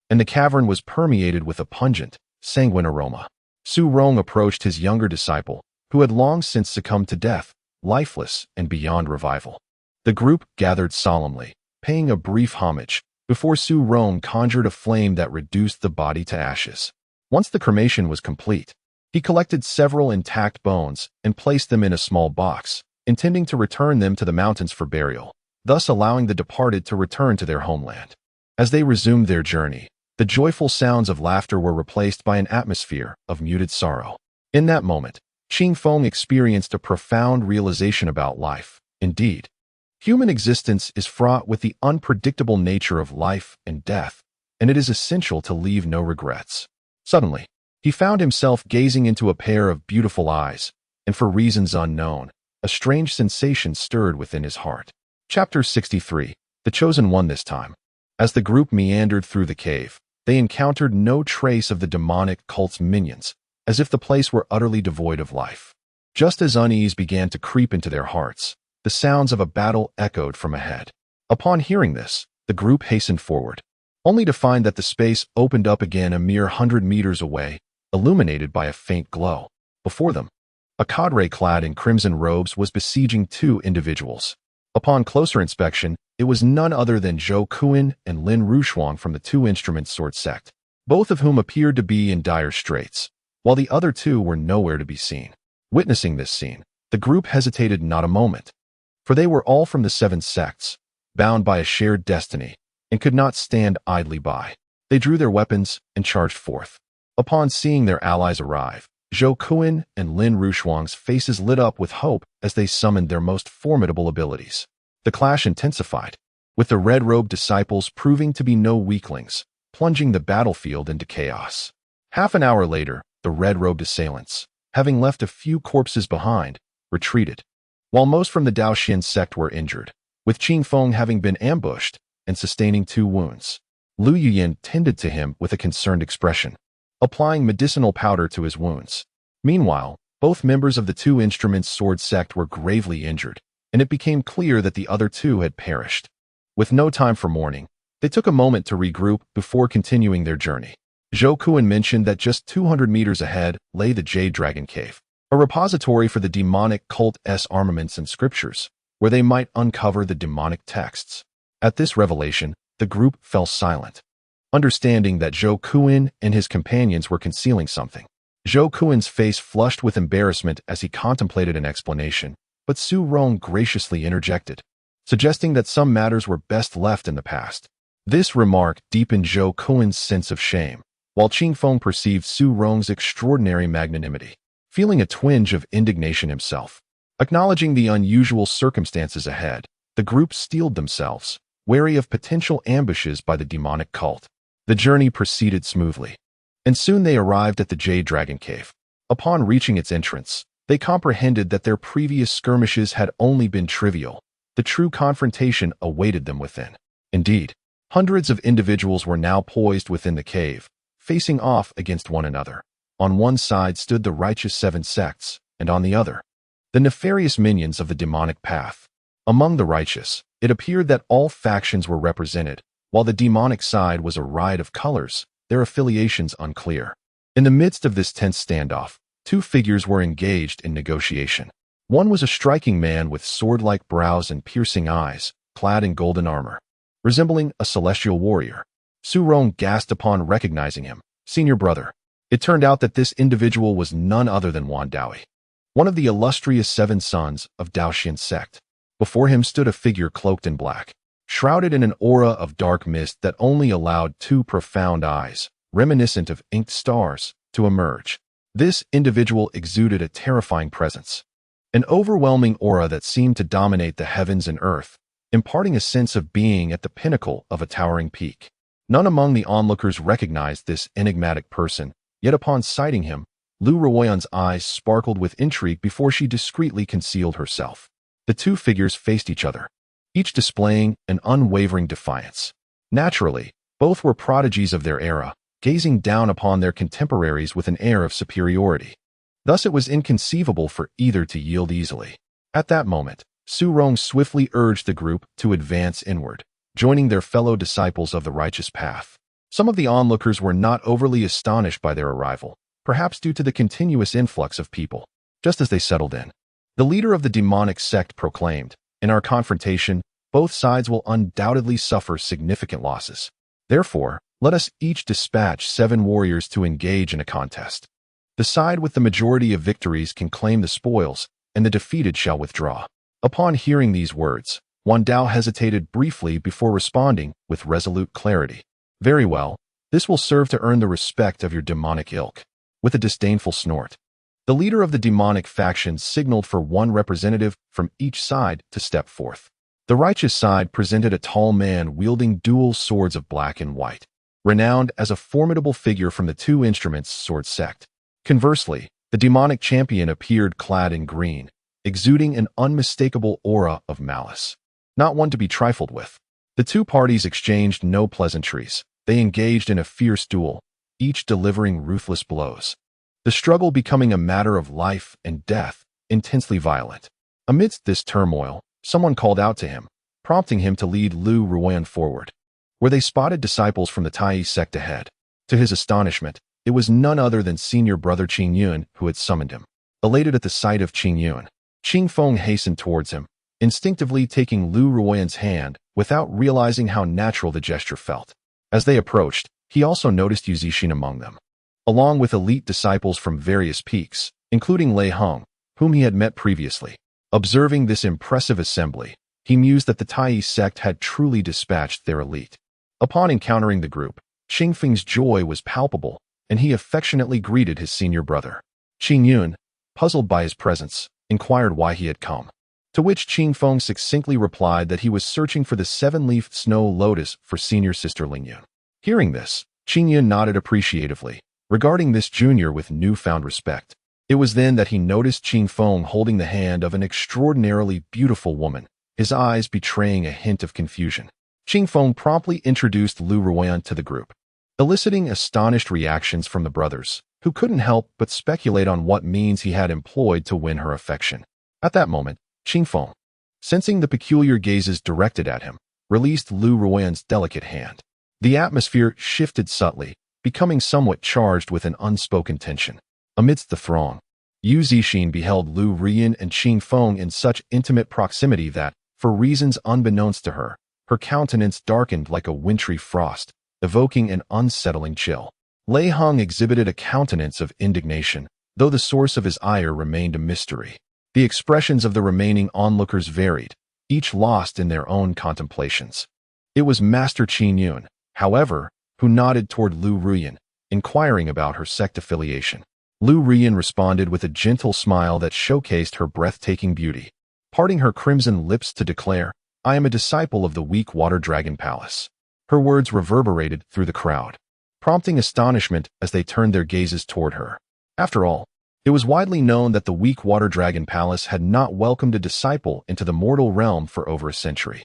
and the cavern was permeated with a pungent, sanguine aroma. Su Rong approached his younger disciple, who had long since succumbed to death, lifeless and beyond revival. The group gathered solemnly, paying a brief homage, before Su Rong conjured a flame that reduced the body to ashes. Once the cremation was complete, he collected several intact bones and placed them in a small box, intending to return them to the mountains for burial, thus allowing the departed to return to their homeland. As they resumed their journey, the joyful sounds of laughter were replaced by an atmosphere of muted sorrow. In that moment, Qing Feng experienced a profound realization about life. Indeed, human existence is fraught with the unpredictable nature of life and death, and it is essential to leave no regrets. Suddenly, he found himself gazing into a pair of beautiful eyes, and for reasons unknown, a strange sensation stirred within his heart. Chapter 63. The Chosen One. This time, as the group meandered through the cave, they encountered no trace of the demonic cult's minions, as if the place were utterly devoid of life. Just as unease began to creep into their hearts, the sounds of a battle echoed from ahead. Upon hearing this, the group hastened forward, only to find that the space opened up again a mere 100 meters away, illuminated by a faint glow. Before them, a cadre clad in crimson robes was besieging two individuals. Upon closer inspection, it was none other than Zhou Kuan and Lin Rushuang from the Two Instruments Sword sect, both of whom appeared to be in dire straits, while the other two were nowhere to be seen. Witnessing this scene, the group hesitated not a moment, for they were all from the seven sects, bound by a shared destiny, and could not stand idly by. They drew their weapons and charged forth. Upon seeing their allies arrive, Zhou Kuan and Lin Rushuang's faces lit up with hope as they summoned their most formidable abilities. The clash intensified, with the red-robed disciples proving to be no weaklings, plunging the battlefield into chaos. Half an hour later, the red-robed assailants, having left a few corpses behind, retreated, while most from the Daoxian sect were injured, with Qing Feng having been ambushed and sustaining 2 wounds. Lu Yuyin tended to him with a concerned expression, applying medicinal powder to his wounds. Meanwhile, both members of the Two Instruments Sword sect were gravely injured, and it became clear that the other two had perished. With no time for mourning, they took a moment to regroup before continuing their journey. Zhou Kuan mentioned that just 200 meters ahead lay the Jade Dragon Cave, a repository for the demonic cult's armaments and scriptures, where they might uncover the demonic texts. At this revelation, the group fell silent, understanding that Zhou Kuan and his companions were concealing something. Zhou Kuan's face flushed with embarrassment as he contemplated an explanation, but Su Rong graciously interjected, suggesting that some matters were best left in the past. This remark deepened Zhou Kuan's sense of shame, while Qing Feng perceived Su Rong's extraordinary magnanimity, feeling a twinge of indignation himself. Acknowledging the unusual circumstances ahead, the group steeled themselves, wary of potential ambushes by the demonic cult. The journey proceeded smoothly, and soon they arrived at the Jade Dragon Cave. Upon reaching its entrance, they comprehended that their previous skirmishes had only been trivial. The true confrontation awaited them within. Indeed, hundreds of individuals were now poised within the cave, facing off against one another. On one side stood the righteous 7 sects, and on the other, the nefarious minions of the demonic path. Among the righteous, it appeared that all factions were represented, while the demonic side was a riot of colors, their affiliations unclear. In the midst of this tense standoff, 2 figures were engaged in negotiation. One was a striking man with sword-like brows and piercing eyes, clad in golden armor, resembling a celestial warrior. Su Rong gasped upon recognizing him. "Senior brother." It turned out that this individual was none other than Wan Daoyi, one of the illustrious 7 sons of Daoxian sect. Before him stood a figure cloaked in black, shrouded in an aura of dark mist that only allowed 2 profound eyes, reminiscent of inked stars, to emerge. This individual exuded a terrifying presence, an overwhelming aura that seemed to dominate the heavens and earth, imparting a sense of being at the pinnacle of a towering peak. None among the onlookers recognized this enigmatic person, yet upon sighting him, Lu Ruoyan's eyes sparkled with intrigue before she discreetly concealed herself. The 2 figures faced each other, each displaying an unwavering defiance. Naturally, both were prodigies of their era, gazing down upon their contemporaries with an air of superiority. Thus it was inconceivable for either to yield easily. At that moment, Su Rong swiftly urged the group to advance inward, joining their fellow disciples of the righteous path. Some of the onlookers were not overly astonished by their arrival, perhaps due to the continuous influx of people. Just as they settled in, the leader of the demonic sect proclaimed, "In our confrontation, both sides will undoubtedly suffer significant losses. Therefore, let us each dispatch 7 warriors to engage in a contest. The side with the majority of victories can claim the spoils, and the defeated shall withdraw." Upon hearing these words, Wan Dao hesitated briefly before responding with resolute clarity. "Very well, this will serve to earn the respect of your demonic ilk." With a disdainful snort, the leader of the demonic faction signaled for 1 representative from each side to step forth. The righteous side presented a tall man wielding dual swords of black and white, renowned as a formidable figure from the Two Instruments Sword sect. Conversely, the demonic champion appeared clad in green, exuding an unmistakable aura of malice, not one to be trifled with. The 2 parties exchanged no pleasantries, They engaged in a fierce duel, each delivering ruthless blows. The struggle becoming a matter of life and death, intensely violent. Amidst this turmoil, someone called out to him, prompting him to lead Lu Ruoyan forward, where they spotted disciples from the Tai sect ahead. To his astonishment, it was none other than senior brother Qing Yun who had summoned him. Elated at the sight of Qing Yun, Qing Feng hastened towards him, instinctively taking Lu Ruoyan's hand without realizing how natural the gesture felt. As they approached, he also noticed Yu Zixin among them, along with elite disciples from various peaks, including Lei Heng, whom he had met previously. Observing this impressive assembly, he mused that the Tai sect had truly dispatched their elite. Upon encountering the group, Qing Feng's joy was palpable, and he affectionately greeted his senior brother. Qing Yun, puzzled by his presence, inquired why he had come, to which Qing Feng succinctly replied that he was searching for the seven-leafed snow lotus for senior sister Ling Yun. Hearing this, Qing Yun nodded appreciatively, regarding this junior with newfound respect. It was then that he noticed Qing Feng holding the hand of an extraordinarily beautiful woman, his eyes betraying a hint of confusion. Qing Feng promptly introduced Lu Ruoyan to the group, eliciting astonished reactions from the brothers, who couldn't help but speculate on what means he had employed to win her affection. At that moment, Qing Feng, sensing the peculiar gazes directed at him, released Lu Ruoyan's delicate hand. The atmosphere shifted subtly, becoming somewhat charged with an unspoken tension. Amidst the throng, Yu Zixin beheld Lu Ruoyan and Qing Feng in such intimate proximity that, for reasons unbeknownst to her, her countenance darkened like a wintry frost, evoking an unsettling chill. Lei Heng exhibited a countenance of indignation, though the source of his ire remained a mystery. The expressions of the remaining onlookers varied, each lost in their own contemplations. It was Master Qin Yun, however, who nodded toward Lu Ruoyan, inquiring about her sect affiliation. Lu Ruoyan responded with a gentle smile that showcased her breathtaking beauty, parting her crimson lips to declare, "I am a disciple of the Weak Water Dragon Palace." Her words reverberated through the crowd, prompting astonishment as they turned their gazes toward her. After all, it was widely known that the Weak Water Dragon Palace had not welcomed a disciple into the mortal realm for over a century.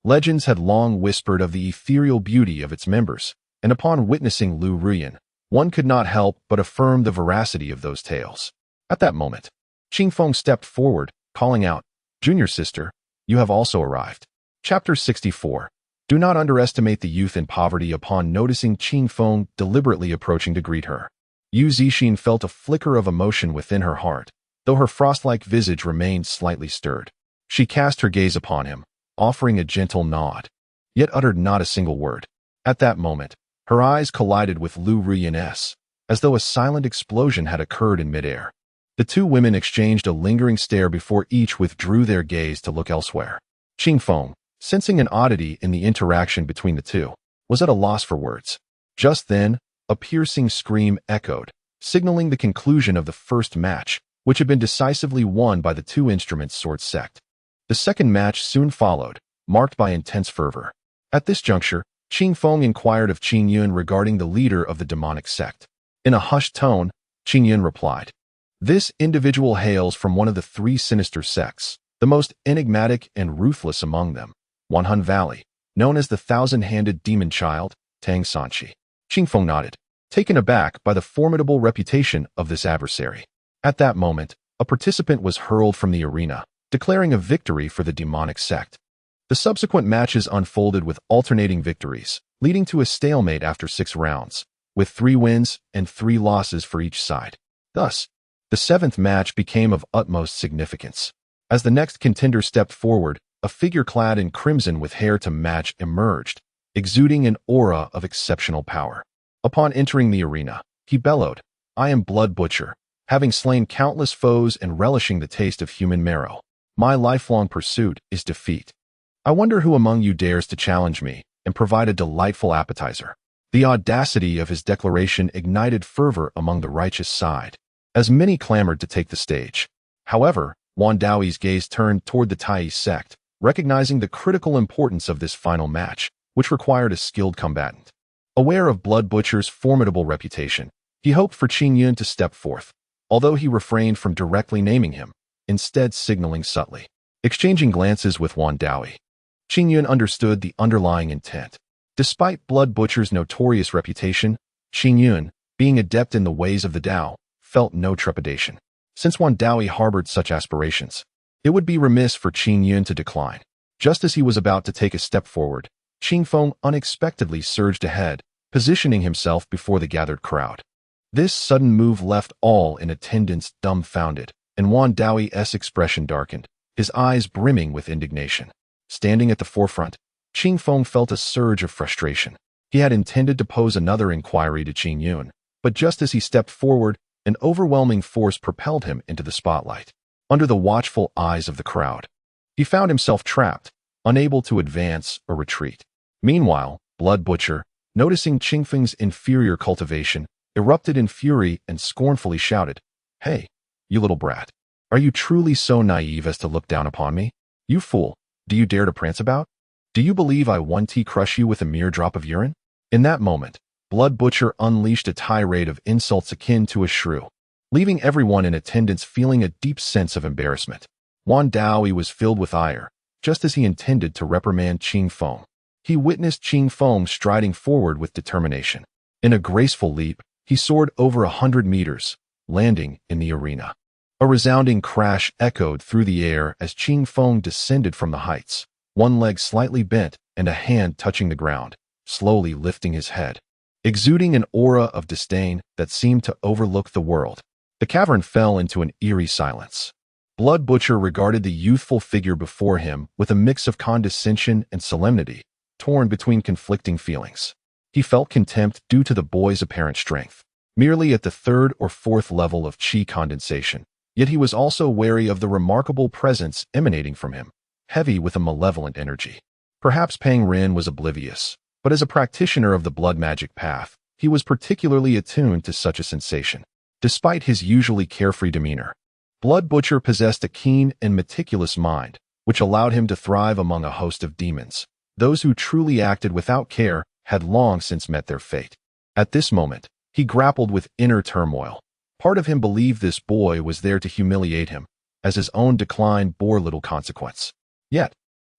Legends had long whispered of the ethereal beauty of its members, and upon witnessing Lu Ruoyan, one could not help but affirm the veracity of those tales. At that moment, Qing Feng stepped forward, calling out, "Junior sister, you have also arrived." Chapter 64. Do not underestimate the youth in poverty. Upon noticing Qing Feng deliberately approaching to greet her, Yu Zixin felt a flicker of emotion within her heart, though her frost-like visage remained slightly stirred. She cast her gaze upon him, offering a gentle nod, yet uttered not a single word. At that moment, her eyes collided with Lu Ruoyan's, as though a silent explosion had occurred in midair. The two women exchanged a lingering stare before each withdrew their gaze to look elsewhere. Qing Feng, sensing an oddity in the interaction between the two, was at a loss for words. Just then, a piercing scream echoed, signaling the conclusion of the first match, which had been decisively won by the two instruments sword sect. The second match soon followed, marked by intense fervor. At this juncture, Qing Feng inquired of Qing Yun regarding the leader of the demonic sect. In a hushed tone, Qing Yun replied, "This individual hails from one of the three sinister sects, the most enigmatic and ruthless among them, Wanhun Valley, known as the thousand-handed demon child, Tang Sanchi." Qing Feng nodded, taken aback by the formidable reputation of this adversary. At that moment, a participant was hurled from the arena, declaring a victory for the demonic sect. The subsequent matches unfolded with alternating victories, leading to a stalemate after 6 rounds, with 3 wins and 3 losses for each side. Thus, the 7th match became of utmost significance. As the next contender stepped forward, a figure clad in crimson with hair to match emerged, exuding an aura of exceptional power. Upon entering the arena, he bellowed, "I am Blood Butcher, having slain countless foes and relishing the taste of human marrow. My lifelong pursuit is defeat. I wonder who among you dares to challenge me and provide a delightful appetizer." The audacity of his declaration ignited fervor among the righteous side, as many clamored to take the stage. However, Wan Daoi's gaze turned toward the Tai sect, recognizing the critical importance of this final match, which required a skilled combatant. Aware of Blood Butcher's formidable reputation, he hoped for Qing Yun to step forth, although he refrained from directly naming him, instead signaling subtly. Exchanging glances with Wan Daoi, Qing Yun understood the underlying intent. Despite Blood Butcher's notorious reputation, Qing Yun, being adept in the ways of the Tao, felt no trepidation. Since Wan Daoyi harbored such aspirations, it would be remiss for Qing Yun to decline. Just as he was about to take a step forward, Qing Feng unexpectedly surged ahead, positioning himself before the gathered crowd. This sudden move left all in attendance dumbfounded, and Wan Daoyi's expression darkened, his eyes brimming with indignation. Standing at the forefront, Qing Feng felt a surge of frustration. He had intended to pose another inquiry to Qing Yun, but just as he stepped forward, an overwhelming force propelled him into the spotlight. Under the watchful eyes of the crowd, he found himself trapped, unable to advance or retreat. Meanwhile, Blood Butcher, noticing Qing Feng's inferior cultivation, erupted in fury and scornfully shouted, "Hey, you little brat! Are you truly so naive as to look down upon me? You fool! Do you dare to prance about? Do you believe I want to crush you with a mere drop of urine?" In that moment, Blood Butcher unleashed a tirade of insults akin to a shrew, leaving everyone in attendance feeling a deep sense of embarrassment. Wan Daoyi was filled with ire, just as he intended to reprimand Qing Feng. He witnessed Qing Feng striding forward with determination. In a graceful leap, he soared over 100 meters, landing in the arena. A resounding crash echoed through the air as Qing Feng descended from the heights, one leg slightly bent and a hand touching the ground, slowly lifting his head, exuding an aura of disdain that seemed to overlook the world. The cavern fell into an eerie silence. Blood Butcher regarded the youthful figure before him with a mix of condescension and solemnity, torn between conflicting feelings. He felt contempt due to the boy's apparent strength, merely at the third or fourth level of qi condensation, yet he was also wary of the remarkable presence emanating from him, heavy with a malevolent energy. Perhaps Pang Ren was oblivious, but as a practitioner of the blood magic path, he was particularly attuned to such a sensation. Despite his usually carefree demeanor, Blood Butcher possessed a keen and meticulous mind, which allowed him to thrive among a host of demons. Those who truly acted without care had long since met their fate. At this moment, he grappled with inner turmoil. Part of him believed this boy was there to humiliate him, as his own decline bore little consequence. Yet,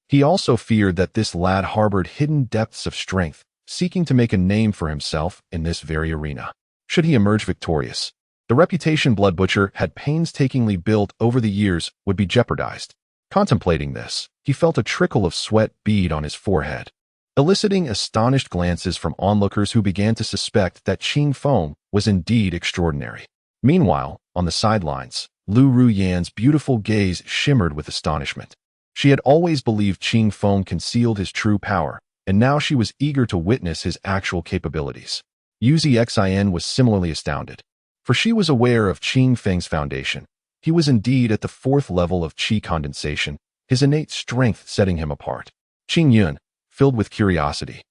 he also feared that this lad harbored hidden depths of strength, seeking to make a name for himself in this very arena. Should he emerge victorious, the reputation Blood Butcher had painstakingly built over the years would be jeopardized. Contemplating this, he felt a trickle of sweat bead on his forehead, eliciting astonished glances from onlookers who began to suspect that Qing Feng was indeed extraordinary. Meanwhile, on the sidelines, Lu Ruyan's beautiful gaze shimmered with astonishment. She had always believed Qing Feng concealed his true power, and now she was eager to witness his actual capabilities. Yuzi Xin was similarly astounded, for she was aware of Qing Feng's foundation. He was indeed at the fourth level of qi condensation, his innate strength setting him apart. Qing Yun, filled with curiosity,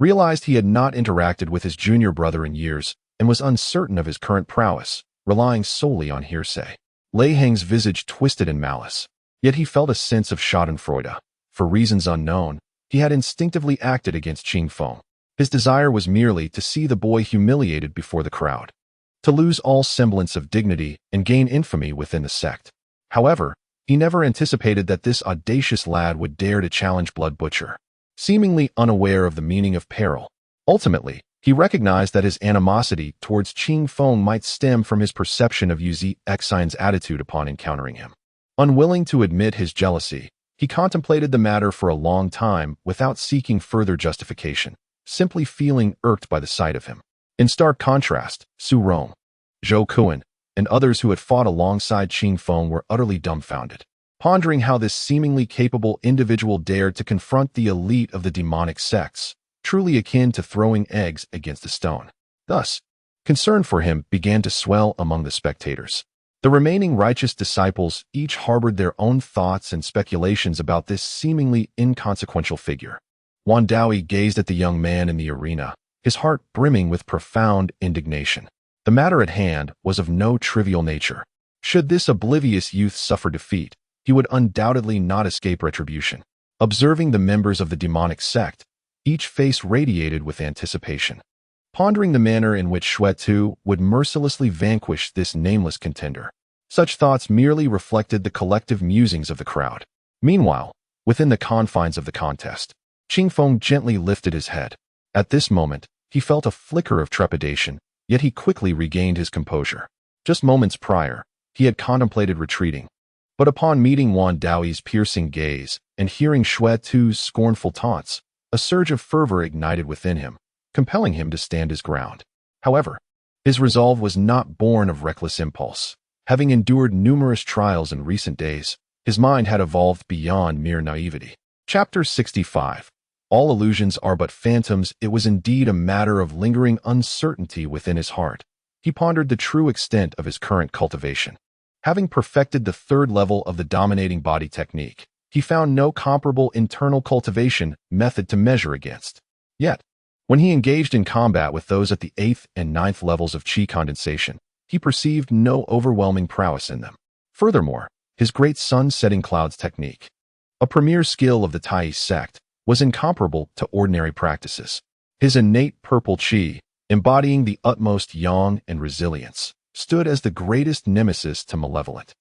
realized he had not interacted with his junior brother in years and was uncertain of his current prowess, relying solely on hearsay. Lei Heng's visage twisted in malice, yet he felt a sense of schadenfreude. For reasons unknown, he had instinctively acted against Qing Feng. His desire was merely to see the boy humiliated before the crowd, to lose all semblance of dignity and gain infamy within the sect. However, he never anticipated that this audacious lad would dare to challenge Blood Butcher, seemingly unaware of the meaning of peril. Ultimately, he recognized that his animosity towards Qing Feng might stem from his perception of Yuzi Xin's attitude upon encountering him. Unwilling to admit his jealousy, he contemplated the matter for a long time without seeking further justification, simply feeling irked by the sight of him. In stark contrast, Su Rong, Zhou Kuan, and others who had fought alongside Qing Feng were utterly dumbfounded, pondering how this seemingly capable individual dared to confront the elite of the demonic sects, truly akin to throwing eggs against a stone. Thus, concern for him began to swell among the spectators. The remaining righteous disciples each harbored their own thoughts and speculations about this seemingly inconsequential figure. Wan Daoyi gazed at the young man in the arena, his heart brimming with profound indignation. The matter at hand was of no trivial nature. Should this oblivious youth suffer defeat, he would undoubtedly not escape retribution. Observing the members of the demonic sect, each face radiated with anticipation, pondering the manner in which Xue Tu would mercilessly vanquish this nameless contender. Such thoughts merely reflected the collective musings of the crowd. Meanwhile, within the confines of the contest, Qing Feng gently lifted his head, At this moment, he felt a flicker of trepidation, yet he quickly regained his composure. Just moments prior, he had contemplated retreating. But upon meeting Wan Daoi's piercing gaze and hearing Xue Tu's scornful taunts, a surge of fervor ignited within him, compelling him to stand his ground. However, his resolve was not born of reckless impulse. Having endured numerous trials in recent days, his mind had evolved beyond mere naivety. Chapter 65. All illusions are but phantoms. It was indeed a matter of lingering uncertainty within his heart. He pondered the true extent of his current cultivation. Having perfected the third level of the dominating body technique, he found no comparable internal cultivation method to measure against. Yet, when he engaged in combat with those at the 8th and 9th levels of qi condensation, he perceived no overwhelming prowess in them. Furthermore, his great sun-setting clouds technique, a premier skill of the Tai sect, was incomparable to ordinary practices. His innate purple qi, embodying the utmost yang and resilience, stood as the greatest nemesis to malevolent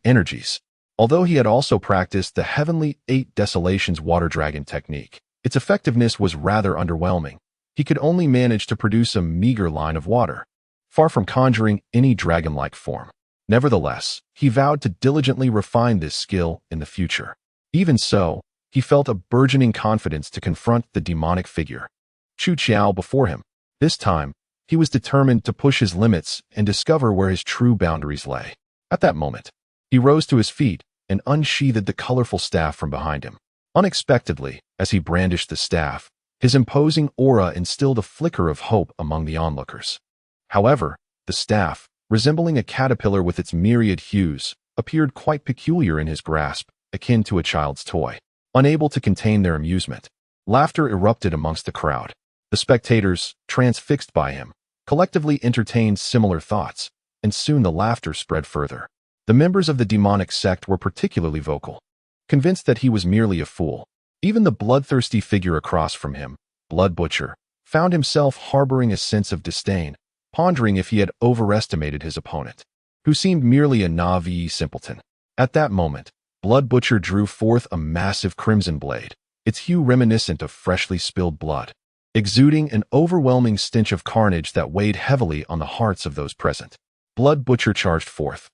energies. Although he had also practiced the heavenly 8 Desolations water dragon technique, its effectiveness was rather underwhelming. He could only manage to produce a meager line of water, far from conjuring any dragon-like form. Nevertheless, he vowed to diligently refine this skill in the future. Even so, he felt a burgeoning confidence to confront the demonic figure, Chu Qiao, before him. This time, he was determined to push his limits and discover where his true boundaries lay. At that moment, he rose to his feet and unsheathed the colorful staff from behind him. Unexpectedly, as he brandished the staff, his imposing aura instilled a flicker of hope among the onlookers. However, the staff, resembling a caterpillar with its myriad hues, appeared quite peculiar in his grasp, akin to a child's toy. Unable to contain their amusement, laughter erupted amongst the crowd. The spectators, transfixed by him, collectively entertained similar thoughts, and soon the laughter spread further. The members of the demonic sect were particularly vocal, convinced that he was merely a fool. Even the bloodthirsty figure across from him, Blood Butcher, found himself harboring a sense of disdain, pondering if he had overestimated his opponent, who seemed merely a naive simpleton. At that moment, Blood Butcher drew forth a massive crimson blade, its hue reminiscent of freshly spilled blood, exuding an overwhelming stench of carnage that weighed heavily on the hearts of those present. Blood Butcher charged forth,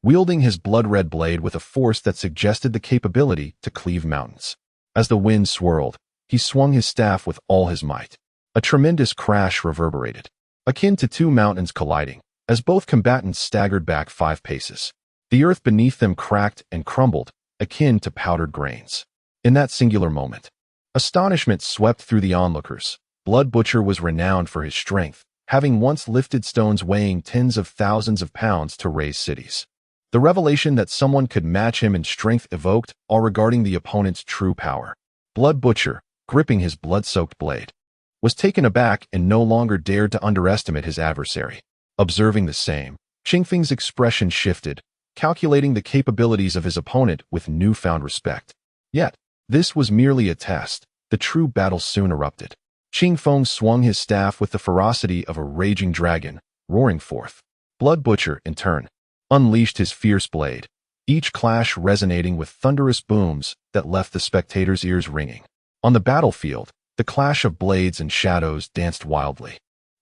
wielding his blood-red blade with a force that suggested the capability to cleave mountains. As the wind swirled, he swung his staff with all his might. A tremendous crash reverberated, akin to 2 mountains colliding, as both combatants staggered back 5 paces. The earth beneath them cracked and crumbled, akin to powdered grains. In that singular moment, astonishment swept through the onlookers. Blood Butcher was renowned for his strength, having once lifted stones weighing tens of thousands of pounds to raise cities. The revelation that someone could match him in strength evoked awe regarding the opponent's true power. Blood Butcher, gripping his blood-soaked blade, was taken aback and no longer dared to underestimate his adversary. Observing the same, Qingfeng's expression shifted, calculating the capabilities of his opponent with newfound respect. Yet, this was merely a test. The true battle soon erupted. Qingfeng swung his staff with the ferocity of a raging dragon, roaring forth. Blood Butcher, in turn, unleashed his fierce blade, each clash resonating with thunderous booms that left the spectators' ears ringing. On the battlefield, the clash of blades and shadows danced wildly.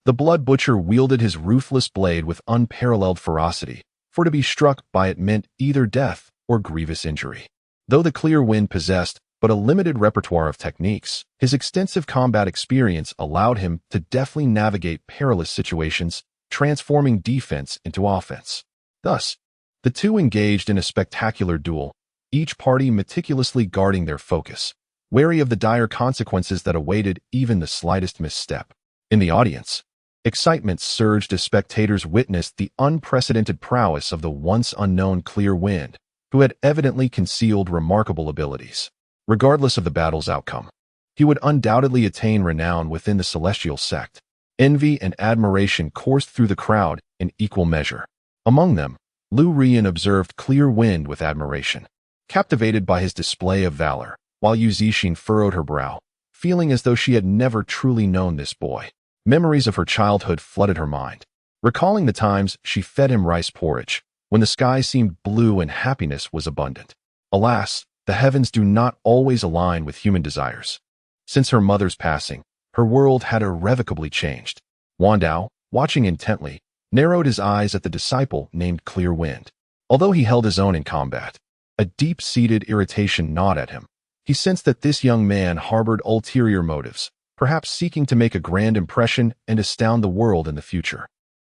The Blood Butcher wielded his ruthless blade with unparalleled ferocity, for to be struck by it meant either death or grievous injury. Though the clear wind possessed but a limited repertoire of techniques, his extensive combat experience allowed him to deftly navigate perilous situations, transforming defense into offense. Thus, the two engaged in a spectacular duel, each party meticulously guarding their focus, wary of the dire consequences that awaited even the slightest misstep. In the audience, excitement surged as spectators witnessed the unprecedented prowess of the once unknown Clear Wind, who had evidently concealed remarkable abilities. Regardless of the battle's outcome, he would undoubtedly attain renown within the celestial sect. Envy and admiration coursed through the crowd in equal measure. Among them, Lu Rian observed Clear Wind with admiration, captivated by his display of valor, while Yu Zixin furrowed her brow, feeling as though she had never truly known this boy. Memories of her childhood flooded her mind, recalling the times she fed him rice porridge, when the sky seemed blue and happiness was abundant. Alas, the heavens do not always align with human desires. Since her mother's passing, Her world had irrevocably changed. Wandao, watching intently, narrowed his eyes at the disciple named Clear Wind. Although he held his own in combat, a deep-seated irritation gnawed at him. He sensed that this young man harbored ulterior motives, perhaps seeking to make a grand impression and astound the world in the future.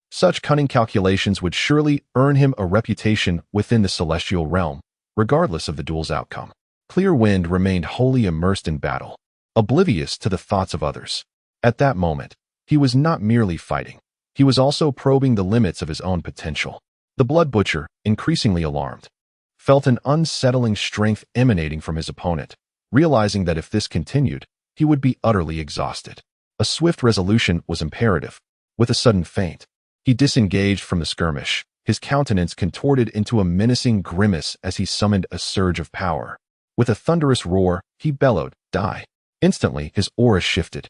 Such cunning calculations would surely earn him a reputation within the celestial realm, regardless of the duel's outcome. Clear Wind remained wholly immersed in battle, oblivious to the thoughts of others. At that moment, he was not merely fighting. He was also probing the limits of his own potential. The Blood Butcher, increasingly alarmed, felt an unsettling strength emanating from his opponent, realizing that if this continued, he would be utterly exhausted. A swift resolution was imperative. With a sudden feint, he disengaged from the skirmish, his countenance contorted into a menacing grimace as he summoned a surge of power. With a thunderous roar, he bellowed, "Die!" Instantly, his aura shifted.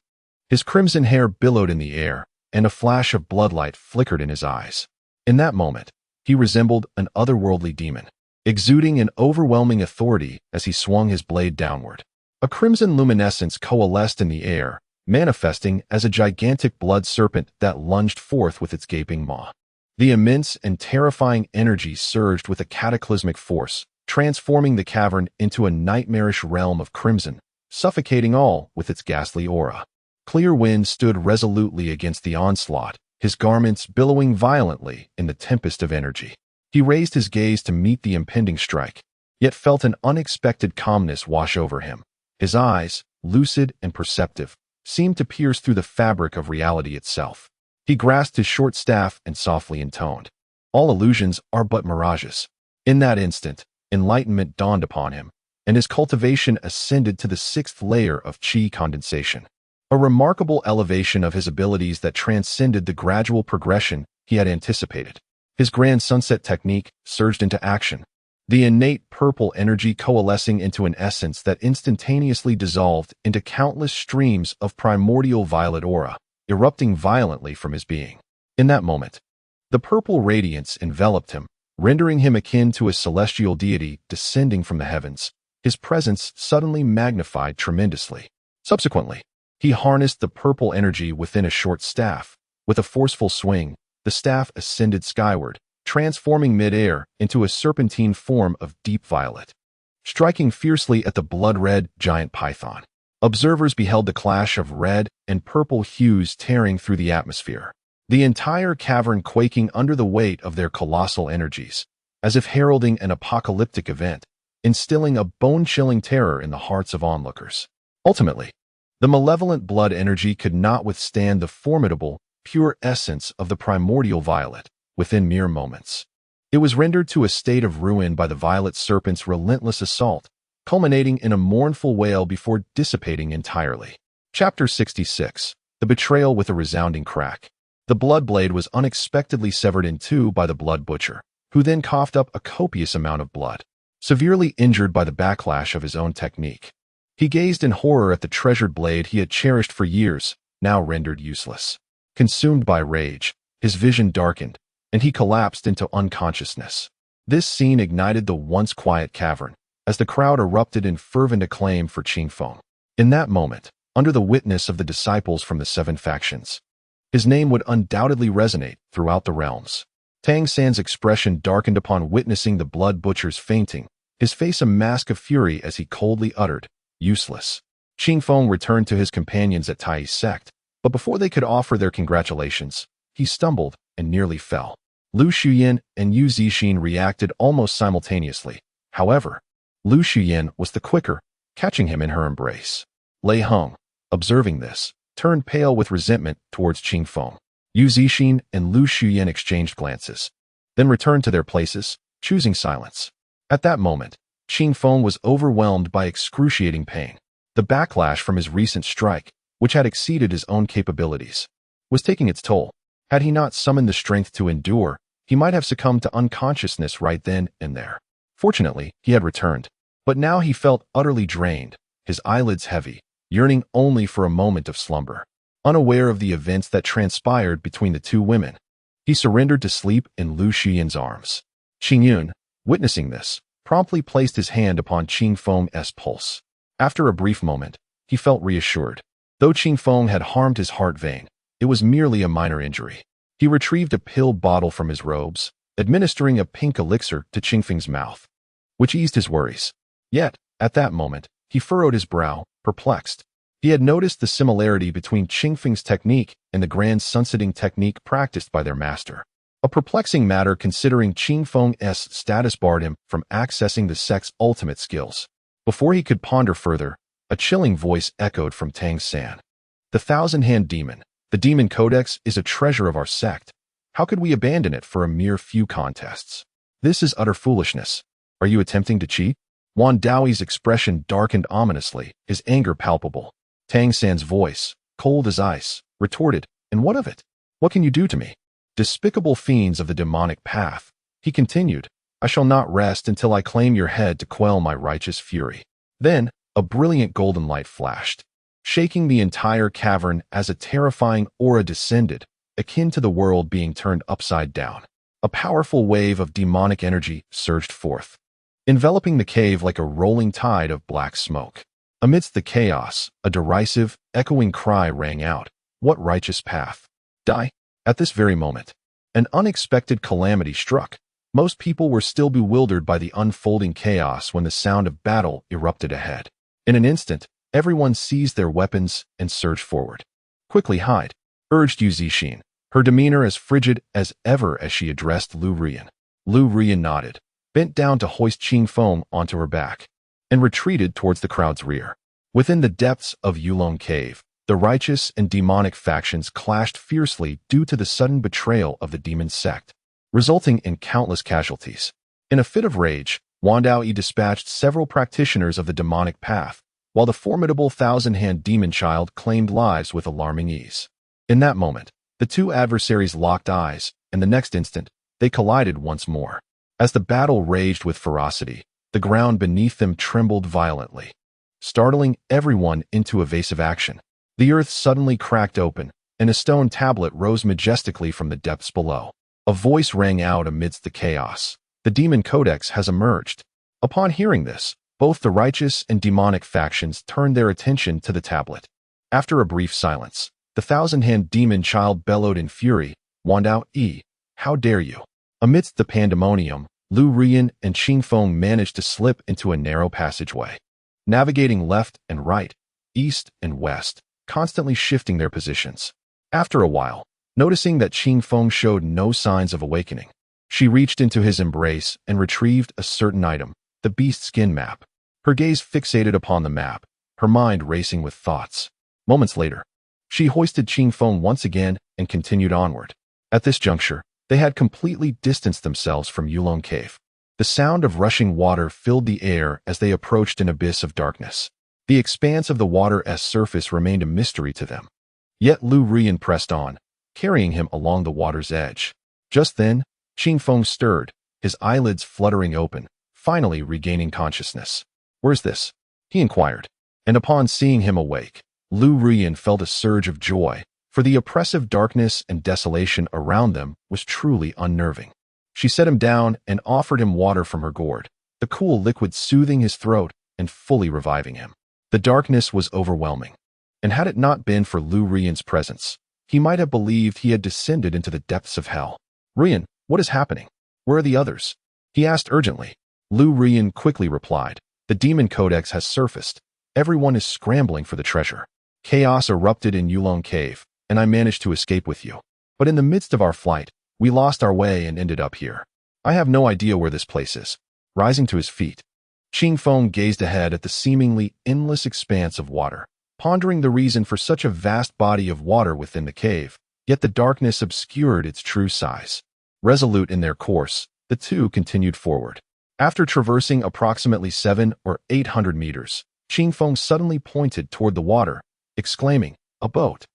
His crimson hair billowed in the air, and a flash of bloodlight flickered in his eyes. In that moment, he resembled an otherworldly demon, exuding an overwhelming authority as he swung his blade downward. A crimson luminescence coalesced in the air, manifesting as a gigantic blood serpent that lunged forth with its gaping maw. The immense and terrifying energy surged with a cataclysmic force, transforming the cavern into a nightmarish realm of crimson, suffocating all with its ghastly aura. Clear Wind stood resolutely against the onslaught, his garments billowing violently in the tempest of energy. He raised his gaze to meet the impending strike, yet felt an unexpected calmness wash over him. His eyes, lucid and perceptive, seemed to pierce through the fabric of reality itself. He grasped his short staff and softly intoned, "All illusions are but mirages." In that instant, enlightenment dawned upon him, and his cultivation ascended to the 6th layer of chi condensation. A remarkable elevation of his abilities that transcended the gradual progression he had anticipated. His grand sunset technique surged into action, the innate purple energy coalescing into an essence that instantaneously dissolved into countless streams of primordial violet aura, erupting violently from his being. In that moment, the purple radiance enveloped him, rendering him akin to a celestial deity descending from the heavens, his presence suddenly magnified tremendously. Subsequently, he harnessed the purple energy within a short staff. With a forceful swing, the staff ascended skyward, transforming mid-air into a serpentine form of deep violet, striking fiercely at the blood-red giant python. Observers beheld the clash of red and purple hues tearing through the atmosphere, the entire cavern quaking under the weight of their colossal energies, as if heralding an apocalyptic event, instilling a bone-chilling terror in the hearts of onlookers. Ultimately, the malevolent blood energy could not withstand the formidable, pure essence of the primordial violet. Within mere moments, it was rendered to a state of ruin by the violet serpent's relentless assault, culminating in a mournful wail before dissipating entirely. Chapter 66. The Betrayal with a Resounding Crack. The blood blade was unexpectedly severed in two by the Blood Butcher, who then coughed up a copious amount of blood, severely injured by the backlash of his own technique. He gazed in horror at the treasured blade he had cherished for years, now rendered useless. Consumed by rage, his vision darkened, and he collapsed into unconsciousness. This scene ignited the once quiet cavern, as the crowd erupted in fervent acclaim for Qingfeng. In that moment, under the witness of the disciples from the 7 factions, his name would undoubtedly resonate throughout the realms. Tang San's expression darkened upon witnessing the Blood Butcher's fainting, his face a mask of fury as he coldly uttered, "Useless." Qingfeng returned to his companions at Tai's sect, but before they could offer their congratulations, he stumbled and nearly fell. Lu Shuyan and Yu Zixin reacted almost simultaneously. However, Lu Shuyan was the quicker, catching him in her embrace. Lei Heng, observing this, turned pale with resentment towards Qingfeng. Yu Zixin and Lu Shuyan exchanged glances, then returned to their places, choosing silence. At that moment, Qingfeng was overwhelmed by excruciating pain. The backlash from his recent strike, which had exceeded his own capabilities, was taking its toll. Had he not summoned the strength to endure, he might have succumbed to unconsciousness right then and there. Fortunately, he had returned, but now he felt utterly drained, his eyelids heavy, yearning only for a moment of slumber. Unaware of the events that transpired between the two women, he surrendered to sleep in Lu Xian's arms. Qingyun, witnessing this, promptly placed his hand upon Qingfeng's pulse. After a brief moment, he felt reassured. Though Qingfeng had harmed his heart vein, it was merely a minor injury. He retrieved a pill bottle from his robes, administering a pink elixir to Qingfeng's mouth, which eased his worries. Yet, at that moment, he furrowed his brow, perplexed. He had noticed the similarity between Qingfeng's technique and the grand sunsetting technique practiced by their master. A perplexing matter considering Qingfeng's status barred him from accessing the sect's ultimate skills. Before he could ponder further, a chilling voice echoed from Tang San. The Thousand-Hand Demon. The Demon Codex is a treasure of our sect. How could we abandon it for a mere few contests? This is utter foolishness. Are you attempting to cheat? Wan Daoi's expression darkened ominously, his anger palpable. Tang San's voice, cold as ice, retorted, "And what of it? What can you do to me? Despicable fiends of the demonic path," he continued, "I shall not rest until I claim your head to quell my righteous fury." Then, a brilliant golden light flashed, shaking the entire cavern as a terrifying aura descended, akin to the world being turned upside down. A powerful wave of demonic energy surged forth, enveloping the cave like a rolling tide of black smoke. Amidst the chaos, a derisive, echoing cry rang out, "What righteous path? Die!" At this very moment, an unexpected calamity struck. Most people were still bewildered by the unfolding chaos when the sound of battle erupted ahead. In an instant, everyone seized their weapons and surged forward. "Quickly hide," urged Yu Zixin, her demeanor as frigid as ever as she addressed Lu Rian. Lu Rian nodded, bent down to hoist Qingfeng onto her back, and retreated towards the crowd's rear. Within the depths of Yulong Cave, the righteous and demonic factions clashed fiercely due to the sudden betrayal of the demon sect, resulting in countless casualties. In a fit of rage, Wan Daoyi dispatched several practitioners of the demonic path, while the formidable thousand-hand demon child claimed lives with alarming ease. In that moment, the two adversaries locked eyes, and the next instant, they collided once more. As the battle raged with ferocity, the ground beneath them trembled violently, startling everyone into evasive action. The earth suddenly cracked open, and a stone tablet rose majestically from the depths below. A voice rang out amidst the chaos. "The Demon Codex has emerged." Upon hearing this, both the righteous and demonic factions turned their attention to the tablet. After a brief silence, the thousand-hand demon child bellowed in fury, "Wan Daoyi, how dare you?" Amidst the pandemonium, Lu Rian and Qingfeng managed to slip into a narrow passageway, navigating left and right, east and west, constantly shifting their positions. After a while, noticing that Qingfeng showed no signs of awakening, she reached into his embrace and retrieved a certain item, the beast skin map. Her gaze fixated upon the map, her mind racing with thoughts. Moments later, she hoisted Qingfeng once again and continued onward. At this juncture, they had completely distanced themselves from Yulong Cave. The sound of rushing water filled the air as they approached an abyss of darkness. The expanse of the water's surface remained a mystery to them. Yet Lu Rian pressed on, carrying him along the water's edge. Just then, Qingfeng stirred, his eyelids fluttering open, finally regaining consciousness. "Where's this?" he inquired. And upon seeing him awake, Lu Rian felt a surge of joy, for the oppressive darkness and desolation around them was truly unnerving. She set him down and offered him water from her gourd, the cool liquid soothing his throat and fully reviving him. The darkness was overwhelming, and had it not been for Lu Rian's presence, he might have believed he had descended into the depths of hell. "Rian, what is happening? Where are the others?" he asked urgently. Lu Rian quickly replied, "The Demon Codex has surfaced. Everyone is scrambling for the treasure. Chaos erupted in Yulong Cave, and I managed to escape with you. But in the midst of our flight, we lost our way and ended up here. I have no idea where this place is." Rising to his feet, Qingfeng gazed ahead at the seemingly endless expanse of water, pondering the reason for such a vast body of water within the cave, yet the darkness obscured its true size. Resolute in their course, the two continued forward. After traversing approximately 700 or 800 meters, Qingfeng suddenly pointed toward the water, exclaiming, "A boat!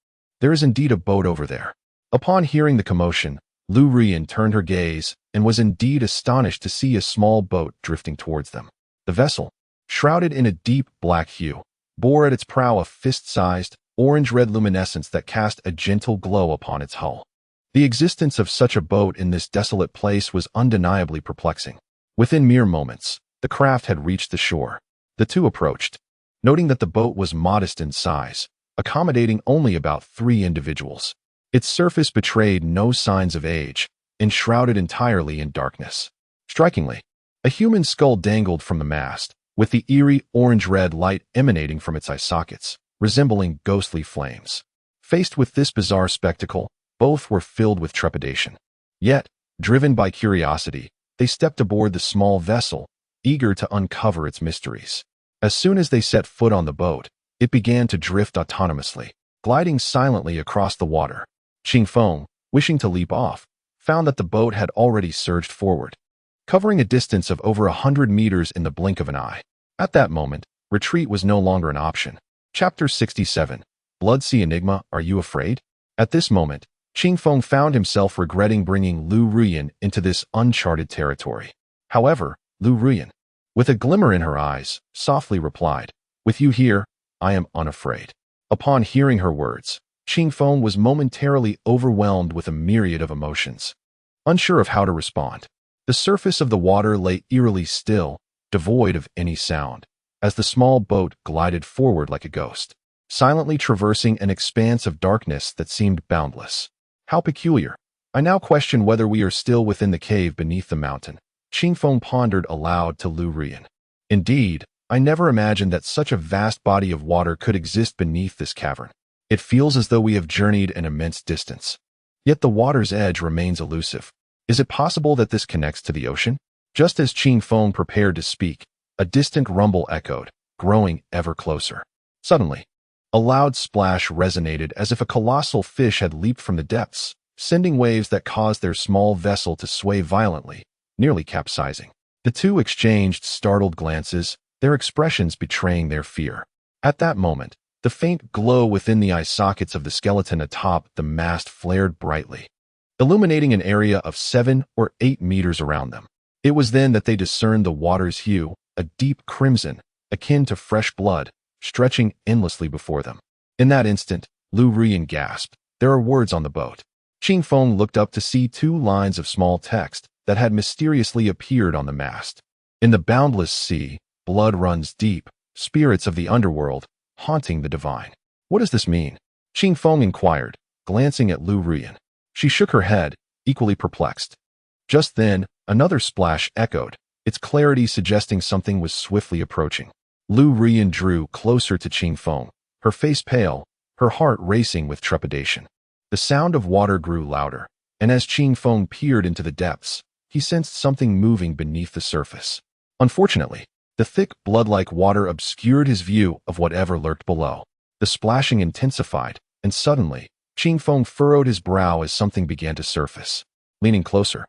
There is indeed a boat over there." Upon hearing the commotion, Lu Rian turned her gaze and was indeed astonished to see a small boat drifting towards them. The vessel, shrouded in a deep black hue, bore at its prow a fist-sized, orange-red luminescence that cast a gentle glow upon its hull. The existence of such a boat in this desolate place was undeniably perplexing. Within mere moments, the craft had reached the shore. The two approached. Noting that the boat was modest in size, accommodating only about 3 individuals. Its surface betrayed no signs of age, enshrouded entirely in darkness. Strikingly, a human skull dangled from the mast, with the eerie orange-red light emanating from its eye sockets, resembling ghostly flames. Faced with this bizarre spectacle, both were filled with trepidation. Yet, driven by curiosity, they stepped aboard the small vessel, eager to uncover its mysteries. As soon as they set foot on the boat, it began to drift autonomously, gliding silently across the water. Qingfeng, wishing to leap off, found that the boat had already surged forward, covering a distance of over 100 meters in the blink of an eye. At that moment, retreat was no longer an option. Chapter 67. Blood Sea Enigma, Are You Afraid? At this moment, Qingfeng found himself regretting bringing Lu Ruyan into this uncharted territory. However, Lu Ruyan, with a glimmer in her eyes, softly replied, "With you here, I am unafraid." Upon hearing her words, Qingfeng was momentarily overwhelmed with a myriad of emotions. Unsure of how to respond, the surface of the water lay eerily still, devoid of any sound, as the small boat glided forward like a ghost, silently traversing an expanse of darkness that seemed boundless. How peculiar. I now question whether we are still within the cave beneath the mountain, Qingfeng pondered aloud to Lu Ruyan. Indeed, I never imagined that such a vast body of water could exist beneath this cavern. It feels as though we have journeyed an immense distance. Yet the water's edge remains elusive. Is it possible that this connects to the ocean? Just as Qingfeng prepared to speak, a distant rumble echoed, growing ever closer. Suddenly, a loud splash resonated as if a colossal fish had leaped from the depths, sending waves that caused their small vessel to sway violently, nearly capsizing. The two exchanged startled glances, their expressions betraying their fear. At that moment, the faint glow within the eye sockets of the skeleton atop the mast flared brightly, illuminating an area of 7 or 8 meters around them. It was then that they discerned the water's hue, a deep crimson, akin to fresh blood, stretching endlessly before them. In that instant, Lu Ruyan gasped, "There are words on the boat." Qingfeng looked up to see 2 lines of small text that had mysteriously appeared on the mast. "In the boundless sea, blood runs deep, spirits of the underworld, haunting the divine." "What does this mean?" Qingfeng inquired, glancing at Lu Ruyan. She shook her head, equally perplexed. Just then, another splash echoed, its clarity suggesting something was swiftly approaching. Lu Ruyan drew closer to Qingfeng, her face pale, her heart racing with trepidation. The sound of water grew louder, and as Qingfeng peered into the depths, he sensed something moving beneath the surface. Unfortunately, the thick, blood-like water obscured his view of whatever lurked below. The splashing intensified, and suddenly, Qingfeng furrowed his brow as something began to surface. Leaning closer,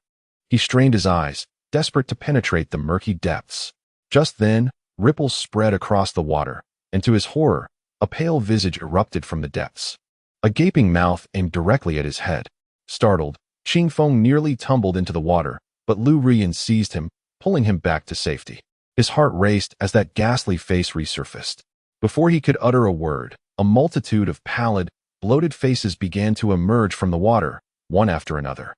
he strained his eyes, desperate to penetrate the murky depths. Just then, ripples spread across the water, and to his horror, a pale visage erupted from the depths. A gaping mouth aimed directly at his head. Startled, Qingfeng nearly tumbled into the water, but Lu Ruyan seized him, pulling him back to safety. His heart raced as that ghastly face resurfaced. Before he could utter a word, a multitude of pallid, bloated faces began to emerge from the water, one after another,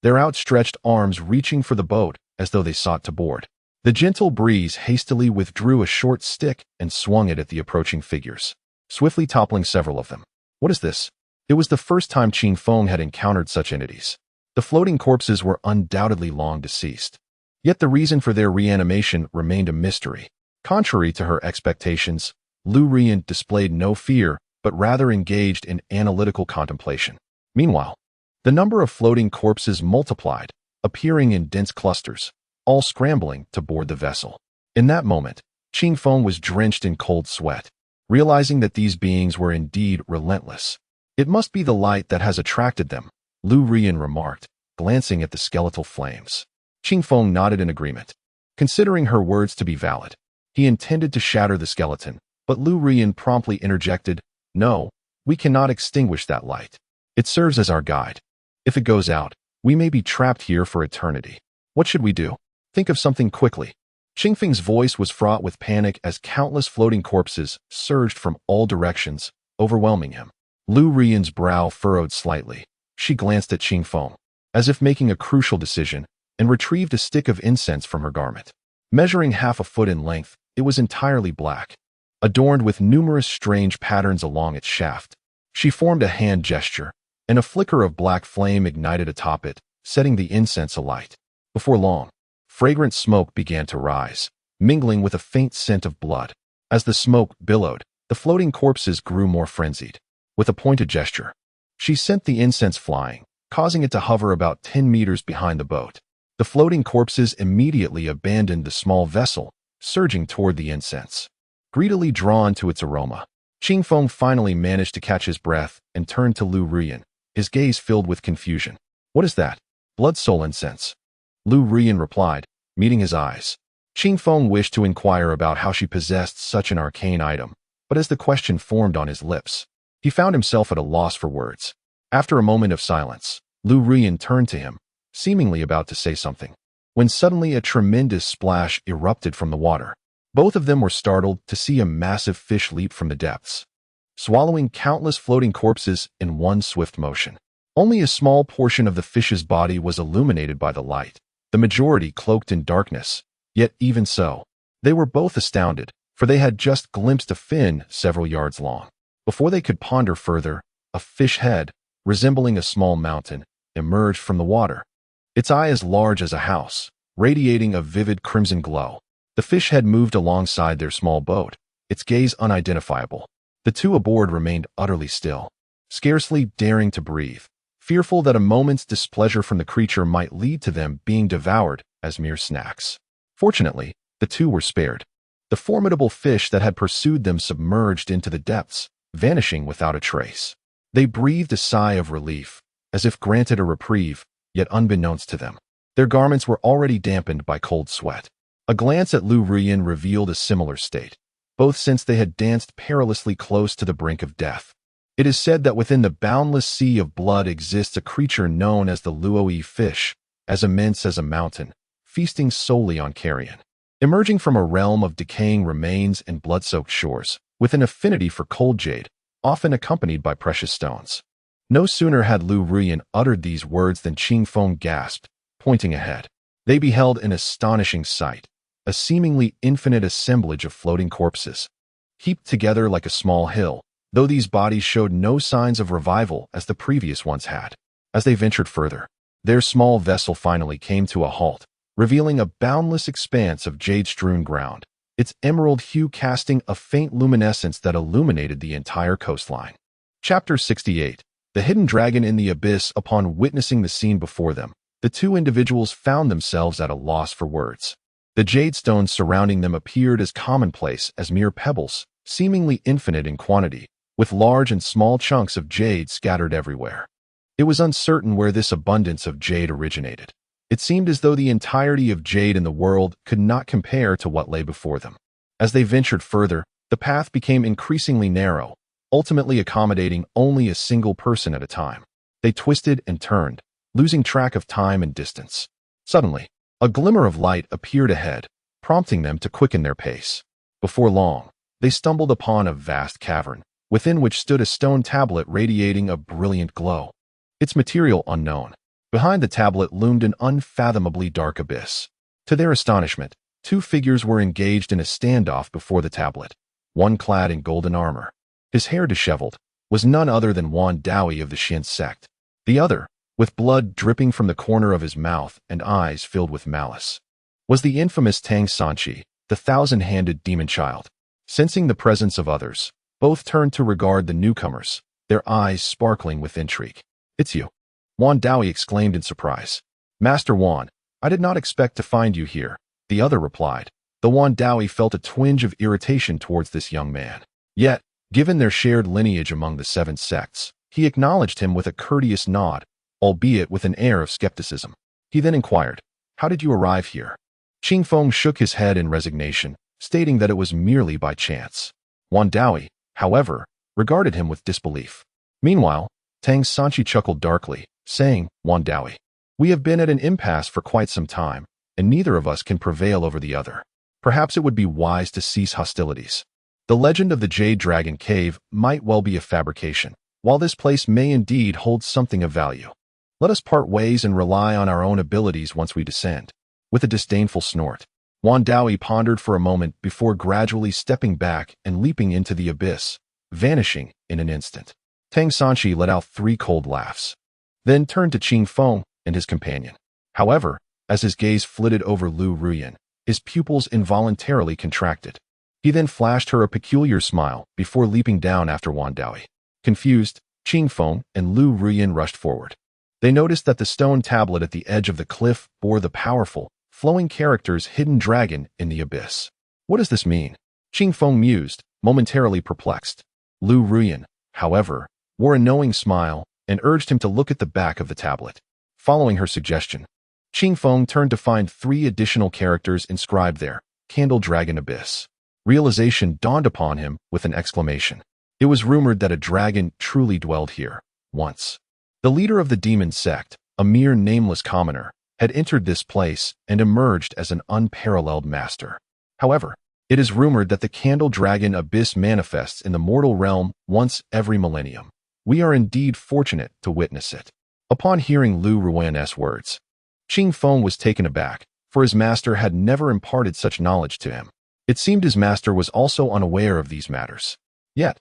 their outstretched arms reaching for the boat as though they sought to board. The gentle breeze hastily withdrew a short stick and swung it at the approaching figures, swiftly toppling several of them. What is this? It was the first time Qingfeng had encountered such entities. The floating corpses were undoubtedly long deceased. Yet the reason for their reanimation remained a mystery. Contrary to her expectations, Lu Ruyan displayed no fear, but rather engaged in analytical contemplation. Meanwhile, the number of floating corpses multiplied, appearing in dense clusters, all scrambling to board the vessel. In that moment, Qingfeng was drenched in cold sweat, realizing that these beings were indeed relentless. "It must be the light that has attracted them," Lu Ruyan remarked, glancing at the skeletal flames. Qingfeng nodded in agreement, considering her words to be valid. He intended to shatter the skeleton, but Lu Ruyan promptly interjected, "No, we cannot extinguish that light. It serves as our guide. If it goes out, we may be trapped here for eternity. What should we do? Think of something quickly." Qingfeng's voice was fraught with panic as countless floating corpses surged from all directions, overwhelming him. Lu Ruyan's brow furrowed slightly. She glanced at Qingfeng, as if making a crucial decision, and retrieved a stick of incense from her garment. Measuring half a foot in length, it was entirely black. adorned with numerous strange patterns along its shaft. She formed a hand gesture, and a flicker of black flame ignited atop it, setting the incense alight. Before long, fragrant smoke began to rise, mingling with a faint scent of blood. As the smoke billowed, the floating corpses grew more frenzied. With a pointed gesture, she sent the incense flying, causing it to hover about 10 meters behind the boat. The floating corpses immediately abandoned the small vessel, surging toward the incense. Greedily drawn to its aroma, Qingfeng finally managed to catch his breath and turned to Lu Ruyan, his gaze filled with confusion. "What is that?" "Blood soul incense," Lu Ruyan replied, meeting his eyes. Qingfeng wished to inquire about how she possessed such an arcane item, but as the question formed on his lips, he found himself at a loss for words. After a moment of silence, Lu Ruyan turned to him, seemingly about to say something, when suddenly a tremendous splash erupted from the water. Both of them were startled to see a massive fish leap from the depths, swallowing countless floating corpses in one swift motion. Only a small portion of the fish's body was illuminated by the light, the majority cloaked in darkness. Yet even so, they were both astounded, for they had just glimpsed a fin several yards long. Before they could ponder further, a fish head, resembling a small mountain, emerged from the water. Its eye as large as a house, radiating a vivid crimson glow. The fish head moved alongside their small boat, its gaze unidentifiable. The two aboard remained utterly still, scarcely daring to breathe, fearful that a moment's displeasure from the creature might lead to them being devoured as mere snacks. Fortunately, the two were spared. The formidable fish that had pursued them submerged into the depths, vanishing without a trace. They breathed a sigh of relief, as if granted a reprieve, yet unbeknownst to them, their garments were already dampened by cold sweat. A glance at Lu Ruyan revealed a similar state, both since they had danced perilously close to the brink of death. It is said that within the boundless sea of blood exists a creature known as the Luoyi fish, as immense as a mountain, feasting solely on carrion. Emerging from a realm of decaying remains and blood-soaked shores, with an affinity for cold jade, often accompanied by precious stones. No sooner had Lu Ruyan uttered these words than Qingfeng gasped, pointing ahead. They beheld an astonishing sight, a seemingly infinite assemblage of floating corpses, heaped together like a small hill, though these bodies showed no signs of revival as the previous ones had. As they ventured further, their small vessel finally came to a halt, revealing a boundless expanse of jade-strewn ground, its emerald hue casting a faint luminescence that illuminated the entire coastline. Chapter 68. The Hidden Dragon in the Abyss. Upon witnessing the scene before them, the two individuals found themselves at a loss for words. The jade stones surrounding them appeared as commonplace as mere pebbles, seemingly infinite in quantity, with large and small chunks of jade scattered everywhere. It was uncertain where this abundance of jade originated. It seemed as though the entirety of jade in the world could not compare to what lay before them. As they ventured further, the path became increasingly narrow, ultimately accommodating only a single person at a time. They twisted and turned, losing track of time and distance. Suddenly, a glimmer of light appeared ahead, prompting them to quicken their pace. Before long, they stumbled upon a vast cavern, within which stood a stone tablet radiating a brilliant glow, its material unknown. Behind the tablet loomed an unfathomably dark abyss. To their astonishment, two figures were engaged in a standoff before the tablet, one clad in golden armor. His hair disheveled, was none other than Wan Dawi of the Shin sect. The other, with blood dripping from the corner of his mouth and eyes filled with malice, was the infamous Tang Sanchi, the thousand-handed demon child. Sensing the presence of others, both turned to regard the newcomers, their eyes sparkling with intrigue. "It's you," Wan Dawi exclaimed in surprise. "Master Wan, I did not expect to find you here," the other replied, though Wan Dawi felt a twinge of irritation towards this young man. Yet, given their shared lineage among the 7 sects, he acknowledged him with a courteous nod, albeit with an air of skepticism. He then inquired, "How did you arrive here?" Qingfeng shook his head in resignation, stating that it was merely by chance. Wan Dawi, however, regarded him with disbelief. Meanwhile, Tang Sanchi chuckled darkly, saying, "Wan Dawi, we have been at an impasse for quite some time, and neither of us can prevail over the other. Perhaps it would be wise to cease hostilities. The legend of the Jade Dragon Cave might well be a fabrication, while this place may indeed hold something of value. Let us part ways and rely on our own abilities once we descend." With a disdainful snort, Wan Daoi pondered for a moment before gradually stepping back and leaping into the abyss, vanishing in an instant. Tang Sanchi let out 3 cold laughs, then turned to Qing Feng and his companion. However, as his gaze flitted over Lu Ruyan, his pupils involuntarily contracted. He then flashed her a peculiar smile before leaping down after Wan Daoi. Confused, Qing Feng and Lu Ruyan rushed forward. They noticed that the stone tablet at the edge of the cliff bore the powerful, flowing characters "Hidden Dragon in the Abyss." What does this mean? Qing Feng mused, momentarily perplexed. Lu Ruyan, however, wore a knowing smile and urged him to look at the back of the tablet. Following her suggestion, Qing Feng turned to find 3 additional characters inscribed there: Candle Dragon Abyss. Realization dawned upon him with an exclamation. It was rumored that a dragon truly dwelled here, once. The leader of the demon sect, a mere nameless commoner, had entered this place and emerged as an unparalleled master. However, it is rumored that the Candle Dragon Abyss manifests in the mortal realm once every millennium. We are indeed fortunate to witness it. Upon hearing Lu Ruyan's words, Qing Feng was taken aback, for his master had never imparted such knowledge to him. It seemed his master was also unaware of these matters. Yet,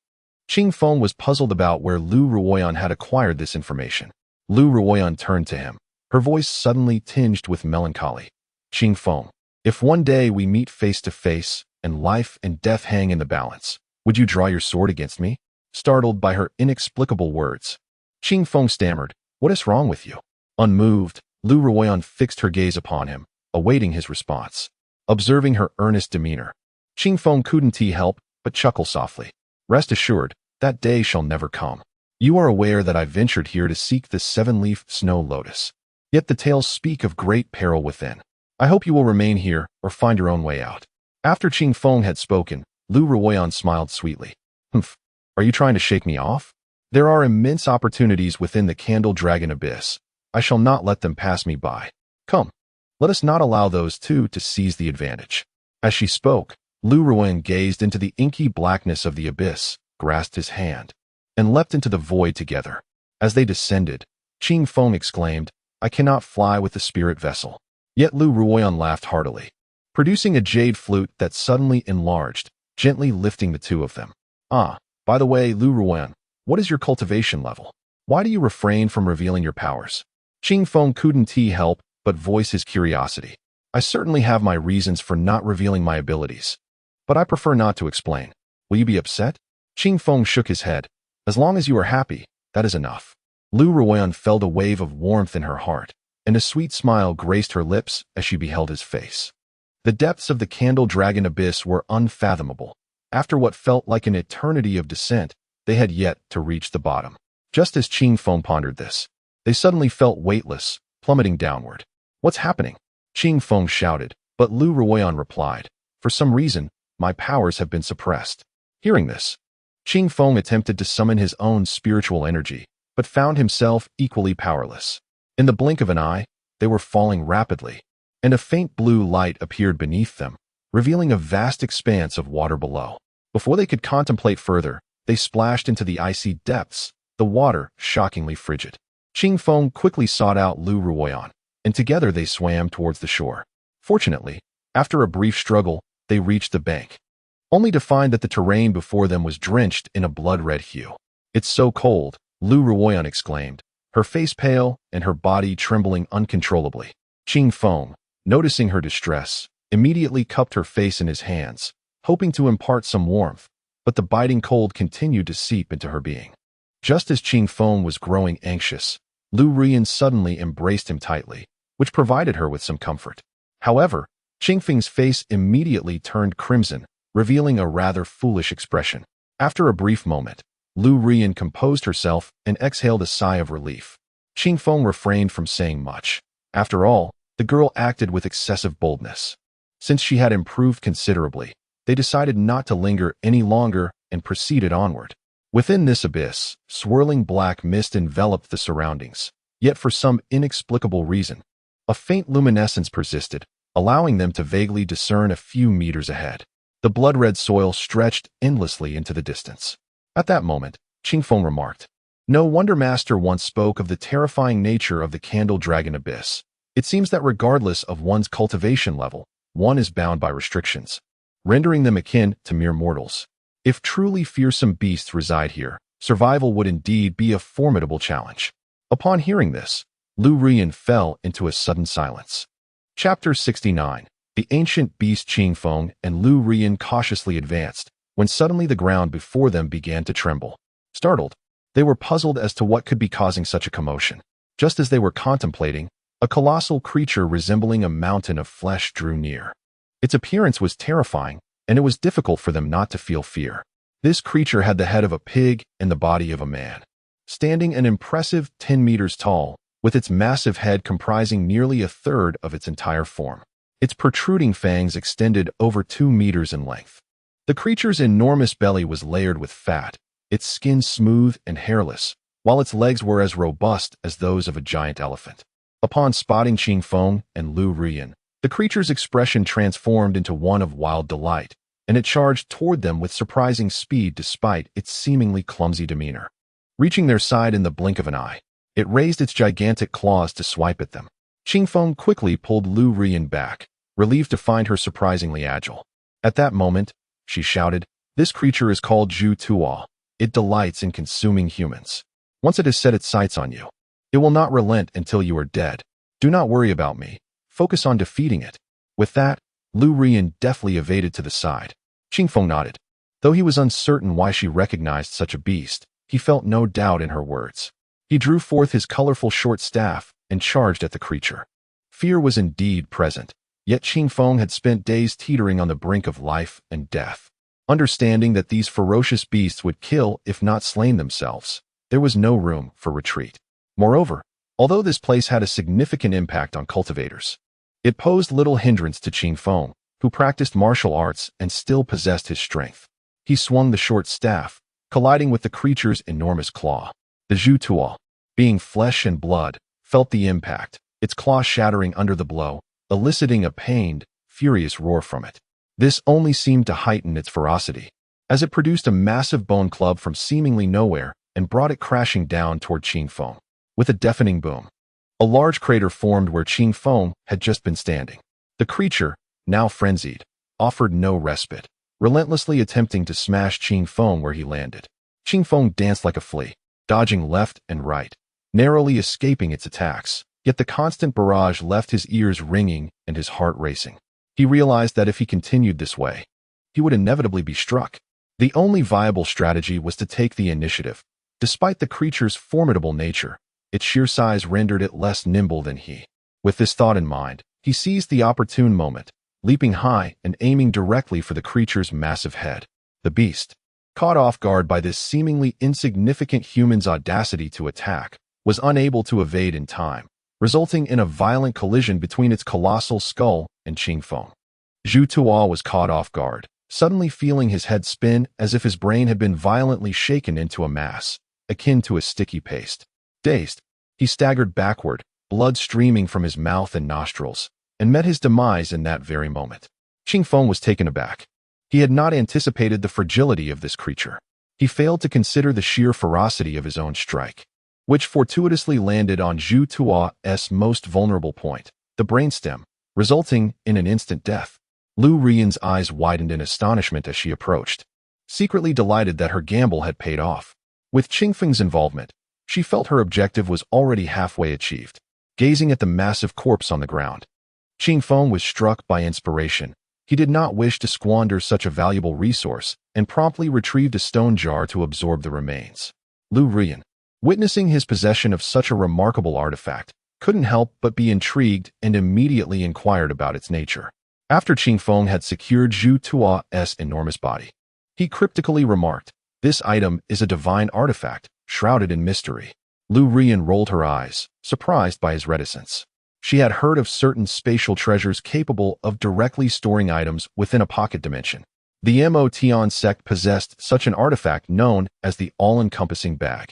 Qing Feng was puzzled about where Lu Ruyan had acquired this information. Lu Ruyan turned to him, her voice suddenly tinged with melancholy. Qing Feng, if one day we meet face to face and life and death hang in the balance, would you draw your sword against me? Startled by her inexplicable words, Qing Feng stammered, "What is wrong with you?" Unmoved, Lu Ruyan fixed her gaze upon him, awaiting his response. Observing her earnest demeanor, Qing Feng couldn't help but chuckle softly. "Rest assured, that day shall never come. You are aware that I ventured here to seek the 7-leaf snow lotus. Yet the tales speak of great peril within. I hope you will remain here or find your own way out." After Qing Feng had spoken, Lu Ruyan smiled sweetly. "Humph, are you trying to shake me off? There are immense opportunities within the Candle Dragon Abyss. I shall not let them pass me by. Come, let us not allow those 2 to seize the advantage." As she spoke, Lu Ruyan gazed into the inky blackness of the abyss, grasped his hand, and leapt into the void together. As they descended, Qing Feng exclaimed, "I cannot fly with the spirit vessel." Yet Lu Ruyan laughed heartily, producing a jade flute that suddenly enlarged, gently lifting the 2 of them. "Ah, by the way, Lu Ruyan, what is your cultivation level? Why do you refrain from revealing your powers?" Qing Feng couldn't help but voice his curiosity. "I certainly have my reasons for not revealing my abilities, but I prefer not to explain. Will you be upset?" Qing Feng shook his head. "As long as you are happy, that is enough." Lu Ruyan felt a wave of warmth in her heart, and a sweet smile graced her lips as she beheld his face. The depths of the Candle Dragon Abyss were unfathomable. After what felt like an eternity of descent, they had yet to reach the bottom. Just as Qing Feng pondered this, they suddenly felt weightless, plummeting downward. "What's happening?" Qing Feng shouted, but Lu Ruyan replied, "For some reason, my powers have been suppressed." Hearing this, Qing Feng attempted to summon his own spiritual energy, but found himself equally powerless. In the blink of an eye, they were falling rapidly, and a faint blue light appeared beneath them, revealing a vast expanse of water below. Before they could contemplate further, they splashed into the icy depths, the water shockingly frigid. Qing Feng quickly sought out Lu Ruyan, and together they swam towards the shore. Fortunately, after a brief struggle, they reached the bank, only to find that the terrain before them was drenched in a blood-red hue. "It's so cold," Lu Ruyan exclaimed, her face pale and her body trembling uncontrollably. Qing Feng, noticing her distress, immediately cupped her face in his hands, hoping to impart some warmth, but the biting cold continued to seep into her being. Just as Qing Feng was growing anxious, Lu Ruyan suddenly embraced him tightly, which provided her with some comfort. However, Qing Feng's face immediately turned crimson, revealing a rather foolish expression. After a brief moment, Lu Ruyan composed herself and exhaled a sigh of relief. Qing Feng refrained from saying much. After all, the girl acted with excessive boldness. Since she had improved considerably, they decided not to linger any longer and proceeded onward. Within this abyss, swirling black mist enveloped the surroundings, yet for some inexplicable reason, a faint luminescence persisted, allowing them to vaguely discern a few meters ahead. The blood-red soil stretched endlessly into the distance. At that moment, Qing Feng remarked, "No wonder Master once spoke of the terrifying nature of the Candle Dragon Abyss. It seems that regardless of one's cultivation level, one is bound by restrictions, rendering them akin to mere mortals. If truly fearsome beasts reside here, survival would indeed be a formidable challenge. Upon hearing this, Lu Rian fell into a sudden silence. Chapter 69. The ancient beast Qingfeng and Lu Rian cautiously advanced, when suddenly the ground before them began to tremble. Startled, they were puzzled as to what could be causing such a commotion. Just as they were contemplating, a colossal creature resembling a mountain of flesh drew near. Its appearance was terrifying, and it was difficult for them not to feel fear. This creature had the head of a pig and the body of a man. Standing an impressive 10 meters tall, with its massive head comprising nearly a third of its entire form. Its protruding fangs extended over 2 meters in length. The creature's enormous belly was layered with fat, its skin smooth and hairless, while its legs were as robust as those of a giant elephant. Upon spotting Qingfeng and Lu Rian, the creature's expression transformed into one of wild delight, and it charged toward them with surprising speed despite its seemingly clumsy demeanor. Reaching their side in the blink of an eye, it raised its gigantic claws to swipe at them. Qingfeng quickly pulled Lu Rian back, relieved to find her surprisingly agile. At that moment, she shouted, "This creature is called Zhu Tuo. It delights in consuming humans. Once it has set its sights on you, it will not relent until you are dead. Do not worry about me. Focus on defeating it." With that, Lu Rian deftly evaded to the side. Qingfeng nodded. Though he was uncertain why she recognized such a beast, he felt no doubt in her words. He drew forth his colorful short staff and charged at the creature. Fear was indeed present, yet Qingfeng had spent days teetering on the brink of life and death. Understanding that these ferocious beasts would kill if not slain themselves, there was no room for retreat. Moreover, although this place had a significant impact on cultivators, it posed little hindrance to Qingfeng, who practiced martial arts and still possessed his strength. He swung the short staff, colliding with the creature's enormous claw. The Zhu Tuo, being flesh and blood, felt the impact, its claw shattering under the blow, eliciting a pained, furious roar from it. This only seemed to heighten its ferocity, as it produced a massive bone club from seemingly nowhere and brought it crashing down toward Qingfeng. With a deafening boom, a large crater formed where Qingfeng had just been standing. The creature, now frenzied, offered no respite, relentlessly attempting to smash Qingfeng where he landed. Qingfeng danced like a flea, dodging left and right, narrowly escaping its attacks, yet the constant barrage left his ears ringing and his heart racing. He realized that if he continued this way, he would inevitably be struck. The only viable strategy was to take the initiative. Despite the creature's formidable nature, its sheer size rendered it less nimble than he. With this thought in mind, he seized the opportune moment, leaping high and aiming directly for the creature's massive head. The beast, caught off guard by this seemingly insignificant human's audacity to attack, was unable to evade in time, resulting in a violent collision between its colossal skull and Qingfeng. Zhu Tuo was caught off guard, suddenly feeling his head spin as if his brain had been violently shaken into a mass, akin to a sticky paste. Dazed, he staggered backward, blood streaming from his mouth and nostrils, and met his demise in that very moment. Qingfeng was taken aback. He had not anticipated the fragility of this creature. He failed to consider the sheer ferocity of his own strike, which fortuitously landed on Zhu Tuo's most vulnerable point, the brainstem, resulting in an instant death. Lu Rian's eyes widened in astonishment as she approached, secretly delighted that her gamble had paid off. With Qingfeng's involvement, she felt her objective was already halfway achieved. Gazing at the massive corpse on the ground, Qingfeng was struck by inspiration. He did not wish to squander such a valuable resource and promptly retrieved a stone jar to absorb the remains. Lu Rian, witnessing his possession of such a remarkable artifact, couldn't help but be intrigued and immediately inquired about its nature. After Qingfeng had secured Zhu Tuo's enormous body, he cryptically remarked, "This item is a divine artifact, shrouded in mystery." Lu Rian rolled her eyes, surprised by his reticence. She had heard of certain spatial treasures capable of directly storing items within a pocket dimension. The Motion sect possessed such an artifact known as the all-encompassing bag,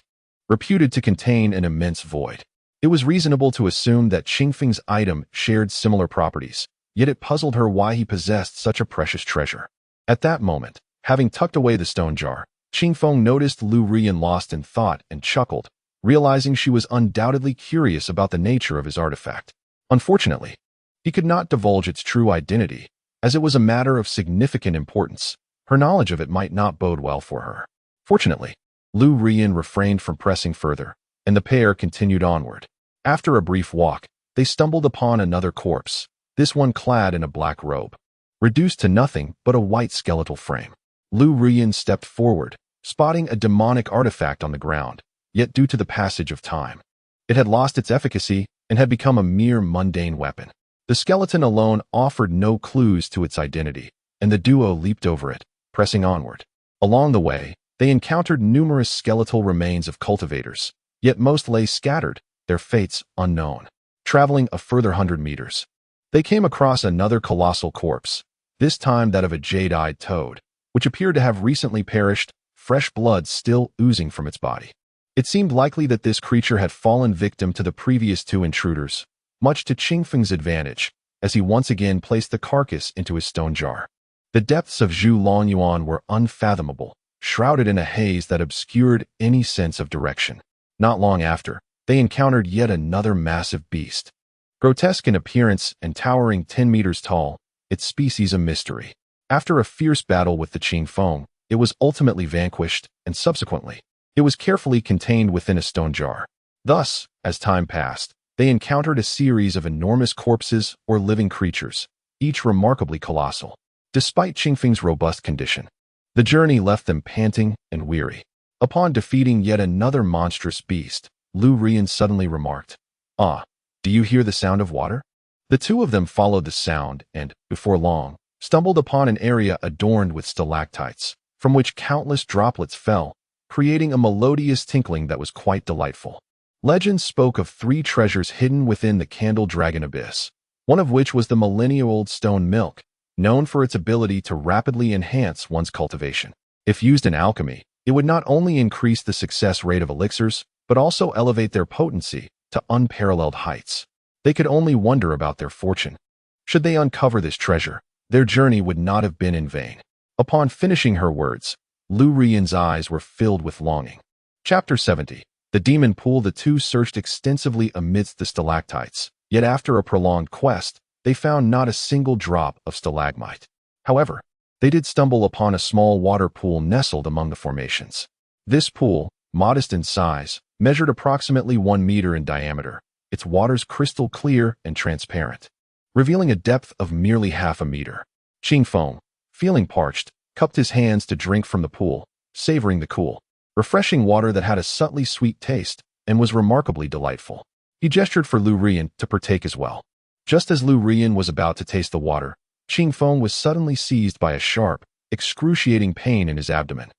reputed to contain an immense void. It was reasonable to assume that Qingfeng's item shared similar properties, yet it puzzled her why he possessed such a precious treasure. At that moment, having tucked away the stone jar, Qingfeng noticed Lu Rian lost in thought and chuckled, realizing she was undoubtedly curious about the nature of his artifact. Unfortunately, He could not divulge its true identity, as it was a matter of significant importance. Her knowledge of it might not bode well for her. Fortunately, Lu Rian refrained from pressing further, and the pair continued onward. After a brief walk, they stumbled upon another corpse, this one clad in a black robe, reduced to nothing but a white skeletal frame. Lu Rian stepped forward, spotting a demonic artifact on the ground, yet due to the passage of time, it had lost its efficacy and had become a mere mundane weapon. The skeleton alone offered no clues to its identity, and the duo leaped over it, pressing onward. Along the way, they encountered numerous skeletal remains of cultivators, yet most lay scattered, their fates unknown. Traveling a further 100 meters, they came across another colossal corpse, this time that of a jade-eyed toad, which appeared to have recently perished, fresh blood still oozing from its body. It seemed likely that this creature had fallen victim to the previous two intruders, much to Qingfeng's advantage, as he once again placed the carcass into his stone jar. The depths of Zhu Longyuan were unfathomable, shrouded in a haze that obscured any sense of direction. Not long after, they encountered yet another massive beast. Grotesque in appearance and towering 10 meters tall, its species a mystery. After a fierce battle with the Qingfeng, it was ultimately vanquished, and subsequently, it was carefully contained within a stone jar. Thus, as time passed, they encountered a series of enormous corpses or living creatures, each remarkably colossal. Despite Qingfeng's robust condition, the journey left them panting and weary. Upon defeating yet another monstrous beast, Lu Rian suddenly remarked, "Ah, do you hear the sound of water?" The two of them followed the sound and, before long, stumbled upon an area adorned with stalactites, from which countless droplets fell, creating a melodious tinkling that was quite delightful. Legends spoke of 3 treasures hidden within the Candle Dragon Abyss, one of which was the millennia-old stone milk, known for its ability to rapidly enhance one's cultivation. If used in alchemy, it would not only increase the success rate of elixirs, but also elevate their potency to unparalleled heights. They could only wonder about their fortune. Should they uncover this treasure, their journey would not have been in vain. Upon finishing her words, Lu Rian's eyes were filled with longing. Chapter 70. The Demon Pool. The two searched extensively amidst the stalactites, yet after a prolonged quest, they found not a single drop of stalagmite. However, they did stumble upon a small water pool nestled among the formations. This pool, modest in size, measured approximately 1 meter in diameter, its waters crystal clear and transparent, revealing a depth of merely half a meter. Qingfeng, feeling parched, cupped his hands to drink from the pool, savoring the cool, refreshing water that had a subtly sweet taste and was remarkably delightful. He gestured for Lu Rian to partake as well. Just as Lu Rian was about to taste the water, Qingfeng was suddenly seized by a sharp, excruciating pain in his abdomen,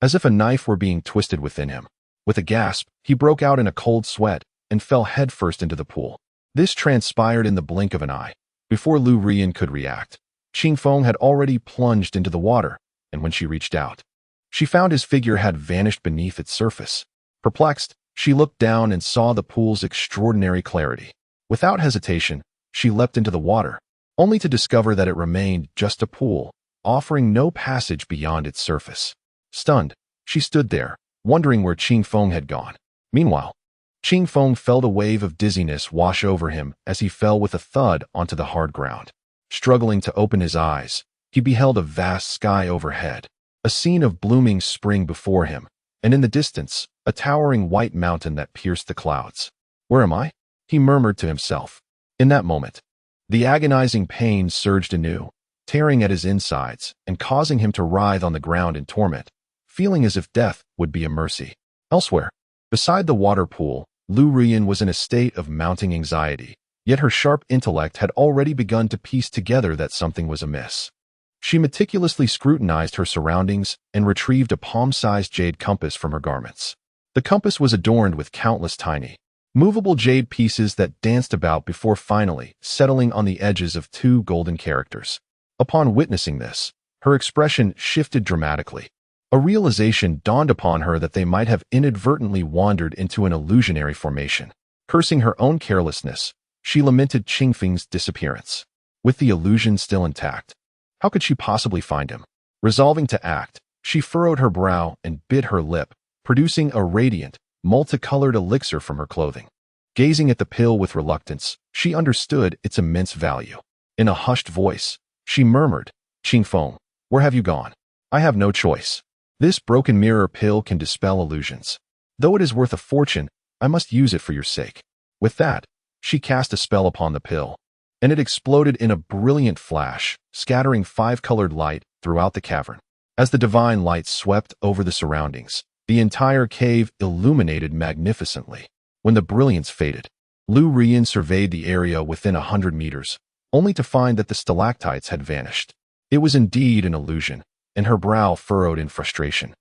as if a knife were being twisted within him. With a gasp, he broke out in a cold sweat and fell headfirst into the pool. This transpired in the blink of an eye. Before Lu Rian could react, Qingfeng had already plunged into the water, and when she reached out, she found his figure had vanished beneath its surface. Perplexed, she looked down and saw the pool's extraordinary clarity. Without hesitation, she leapt into the water, only to discover that it remained just a pool, offering no passage beyond its surface. Stunned, she stood there, wondering where Qingfeng had gone. Meanwhile, Qingfeng felt a wave of dizziness wash over him as he fell with a thud onto the hard ground. Struggling to open his eyes, he beheld a vast sky overhead, a scene of blooming spring before him, and in the distance, a towering white mountain that pierced the clouds. "Where am I?" he murmured to himself. In that moment, the agonizing pain surged anew, tearing at his insides and causing him to writhe on the ground in torment, feeling as if death would be a mercy. Elsewhere, beside the water pool, Lu Rian was in a state of mounting anxiety, yet her sharp intellect had already begun to piece together that something was amiss. She meticulously scrutinized her surroundings and retrieved a palm-sized jade compass from her garments. The compass was adorned with countless tiny, movable jade pieces that danced about before finally settling on the edges of 2 golden characters. Upon witnessing this, her expression shifted dramatically. A realization dawned upon her that they might have inadvertently wandered into an illusionary formation. Cursing her own carelessness, she lamented Qingfeng's disappearance. With the illusion still intact, how could she possibly find him? Resolving to act, she furrowed her brow and bit her lip, producing a radiant, multicolored elixir from her clothing. Gazing at the pill with reluctance, she understood its immense value. In a hushed voice, she murmured, "Qingfeng, where have you gone? I have no choice. This broken mirror pill can dispel illusions. Though it is worth a fortune, I must use it for your sake." With that, she cast a spell upon the pill, and it exploded in a brilliant flash, scattering five-colored light throughout the cavern. As the divine light swept over the surroundings, the entire cave illuminated magnificently. When the brilliance faded, Lu Rian surveyed the area within 100 meters, only to find that the stalactites had vanished. It was indeed an illusion, and her brow furrowed in frustration.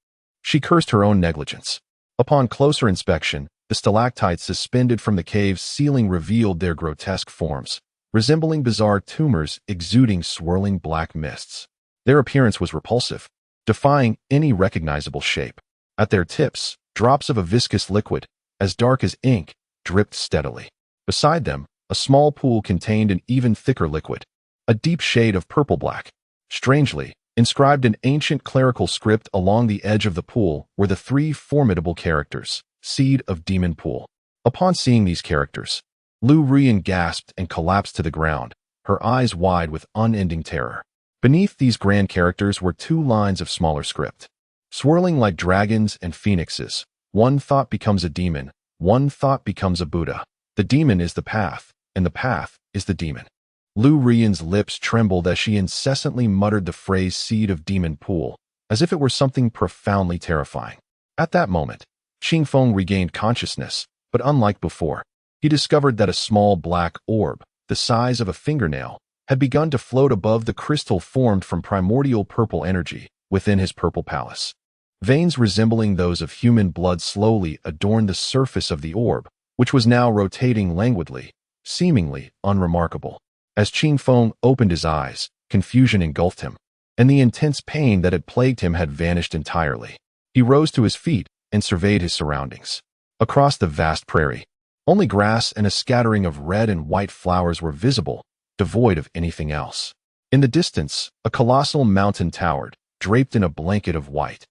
She cursed her own negligence. Upon closer inspection, the stalactites suspended from the cave's ceiling revealed their grotesque forms, resembling bizarre tumors exuding swirling black mists. Their appearance was repulsive, defying any recognizable shape. At their tips, drops of a viscous liquid, as dark as ink, dripped steadily. Beside them, a small pool contained an even thicker liquid, a deep shade of purple-black. Strangely, inscribed in ancient clerical script along the edge of the pool were the three formidable characters, Seed of Demon Pool. Upon seeing these characters, Lu Rian gasped and collapsed to the ground, her eyes wide with unending terror. Beneath these grand characters were two lines of smaller script. Swirling like dragons and phoenixes, one thought becomes a demon, one thought becomes a Buddha. The demon is the path, and the path is the demon. Lu Rian's lips trembled as she incessantly muttered the phrase Seed of Demon Pool, as if it were something profoundly terrifying. At that moment, Qingfeng regained consciousness, but unlike before, he discovered that a small black orb, the size of a fingernail, had begun to float above the crystal formed from primordial purple energy within his purple palace. Veins resembling those of human blood slowly adorned the surface of the orb, which was now rotating languidly, seemingly unremarkable. As Qingfeng opened his eyes, confusion engulfed him, and the intense pain that had plagued him had vanished entirely. He rose to his feet and surveyed his surroundings. Across the vast prairie, only grass and a scattering of red and white flowers were visible, devoid of anything else. In the distance, a colossal mountain towered, draped in a blanket of white,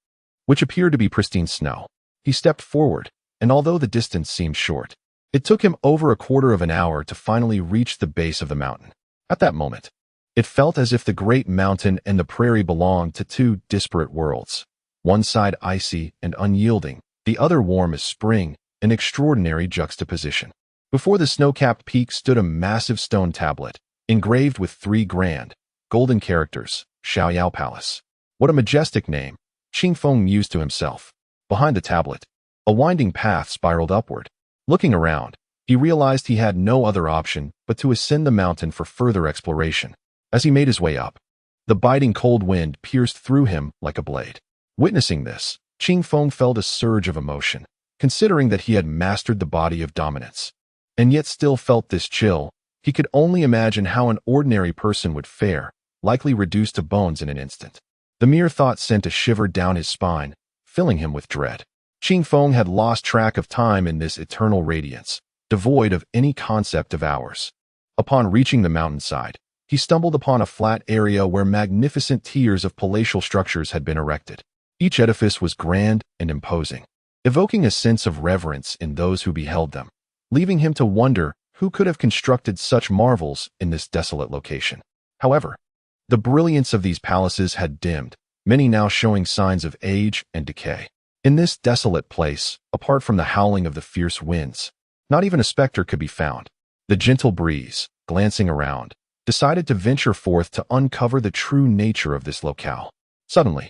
which appeared to be pristine snow. He stepped forward, and although the distance seemed short, it took him over a quarter of an hour to finally reach the base of the mountain. At that moment, it felt as if the great mountain and the prairie belonged to two disparate worlds. One side icy and unyielding, the other warm as spring, an extraordinary juxtaposition. Before the snow-capped peak stood a massive stone tablet, engraved with three grand, golden characters, Xiaoyao Palace. What a majestic name, Qingfeng mused to himself. Behind the tablet, a winding path spiraled upward. Looking around, he realized he had no other option but to ascend the mountain for further exploration. As he made his way up, the biting cold wind pierced through him like a blade. Witnessing this, Qingfeng felt a surge of emotion, considering that he had mastered the body of dominance, and yet still felt this chill. He could only imagine how an ordinary person would fare, likely reduced to bones in an instant. The mere thought sent a shiver down his spine, filling him with dread. Qingfeng had lost track of time in this eternal radiance, devoid of any concept of hours. Upon reaching the mountainside, he stumbled upon a flat area where magnificent tiers of palatial structures had been erected. Each edifice was grand and imposing, evoking a sense of reverence in those who beheld them, leaving him to wonder who could have constructed such marvels in this desolate location. However, the brilliance of these palaces had dimmed, many now showing signs of age and decay. In this desolate place, apart from the howling of the fierce winds, not even a specter could be found. The gentle breeze, glancing around, decided to venture forth to uncover the true nature of this locale. Suddenly,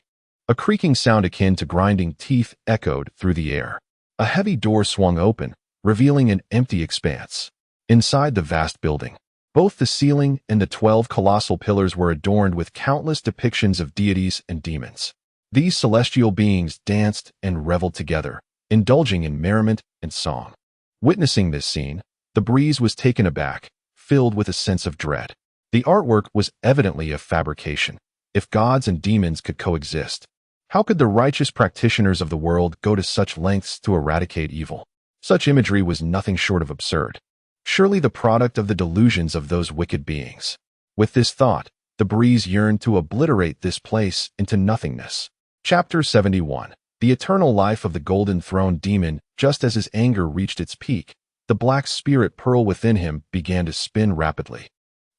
a creaking sound akin to grinding teeth echoed through the air. A heavy door swung open, revealing an empty expanse. Inside the vast building, both the ceiling and the 12 colossal pillars were adorned with countless depictions of deities and demons. These celestial beings danced and reveled together, indulging in merriment and song. Witnessing this scene, the breeze was taken aback, filled with a sense of dread. The artwork was evidently a fabrication. If gods and demons could coexist, how could the righteous practitioners of the world go to such lengths to eradicate evil? Such imagery was nothing short of absurd. Surely the product of the delusions of those wicked beings. With this thought, the breeze yearned to obliterate this place into nothingness. Chapter 71. The eternal life of the golden-throned demon. Just as his anger reached its peak, the black spirit pearl within him began to spin rapidly,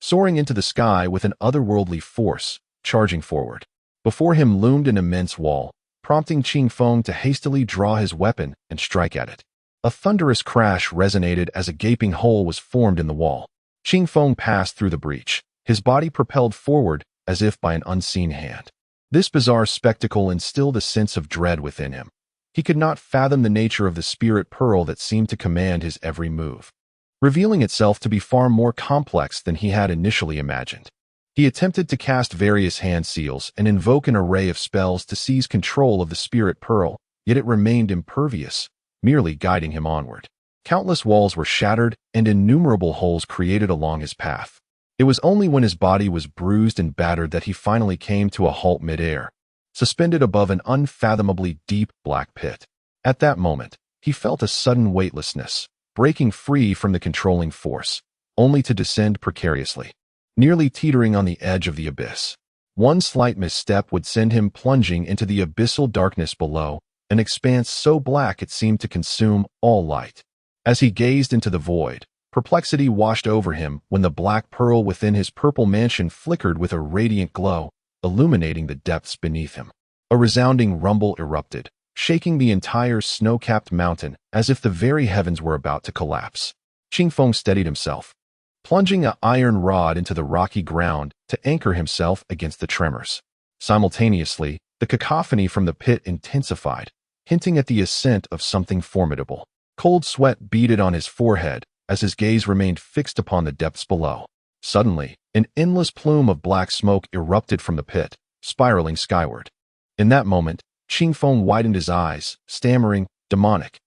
soaring into the sky with an otherworldly force, charging forward. Before him loomed an immense wall, prompting Qing Feng to hastily draw his weapon and strike at it. A thunderous crash resonated as a gaping hole was formed in the wall. Qing Feng passed through the breach, his body propelled forward as if by an unseen hand. This bizarre spectacle instilled a sense of dread within him. He could not fathom the nature of the spirit pearl that seemed to command his every move, revealing itself to be far more complex than he had initially imagined. He attempted to cast various hand seals and invoke an array of spells to seize control of the spirit pearl, yet it remained impervious, merely guiding him onward. Countless walls were shattered and innumerable holes created along his path. It was only when his body was bruised and battered that he finally came to a halt midair, suspended above an unfathomably deep black pit. At that moment, he felt a sudden weightlessness, breaking free from the controlling force, only to descend precariously, nearly teetering on the edge of the abyss. One slight misstep would send him plunging into the abyssal darkness below, an expanse so black it seemed to consume all light. As he gazed into the void, perplexity washed over him when the black pearl within his purple mansion flickered with a radiant glow, illuminating the depths beneath him. A resounding rumble erupted, shaking the entire snow-capped mountain as if the very heavens were about to collapse. Qing Feng steadied himself, plunging an iron rod into the rocky ground to anchor himself against the tremors. Simultaneously, the cacophony from the pit intensified, hinting at the ascent of something formidable. Cold sweat beaded on his forehead as his gaze remained fixed upon the depths below. Suddenly, an endless plume of black smoke erupted from the pit, spiraling skyward. In that moment, Qing Feng widened his eyes, stammering, demonic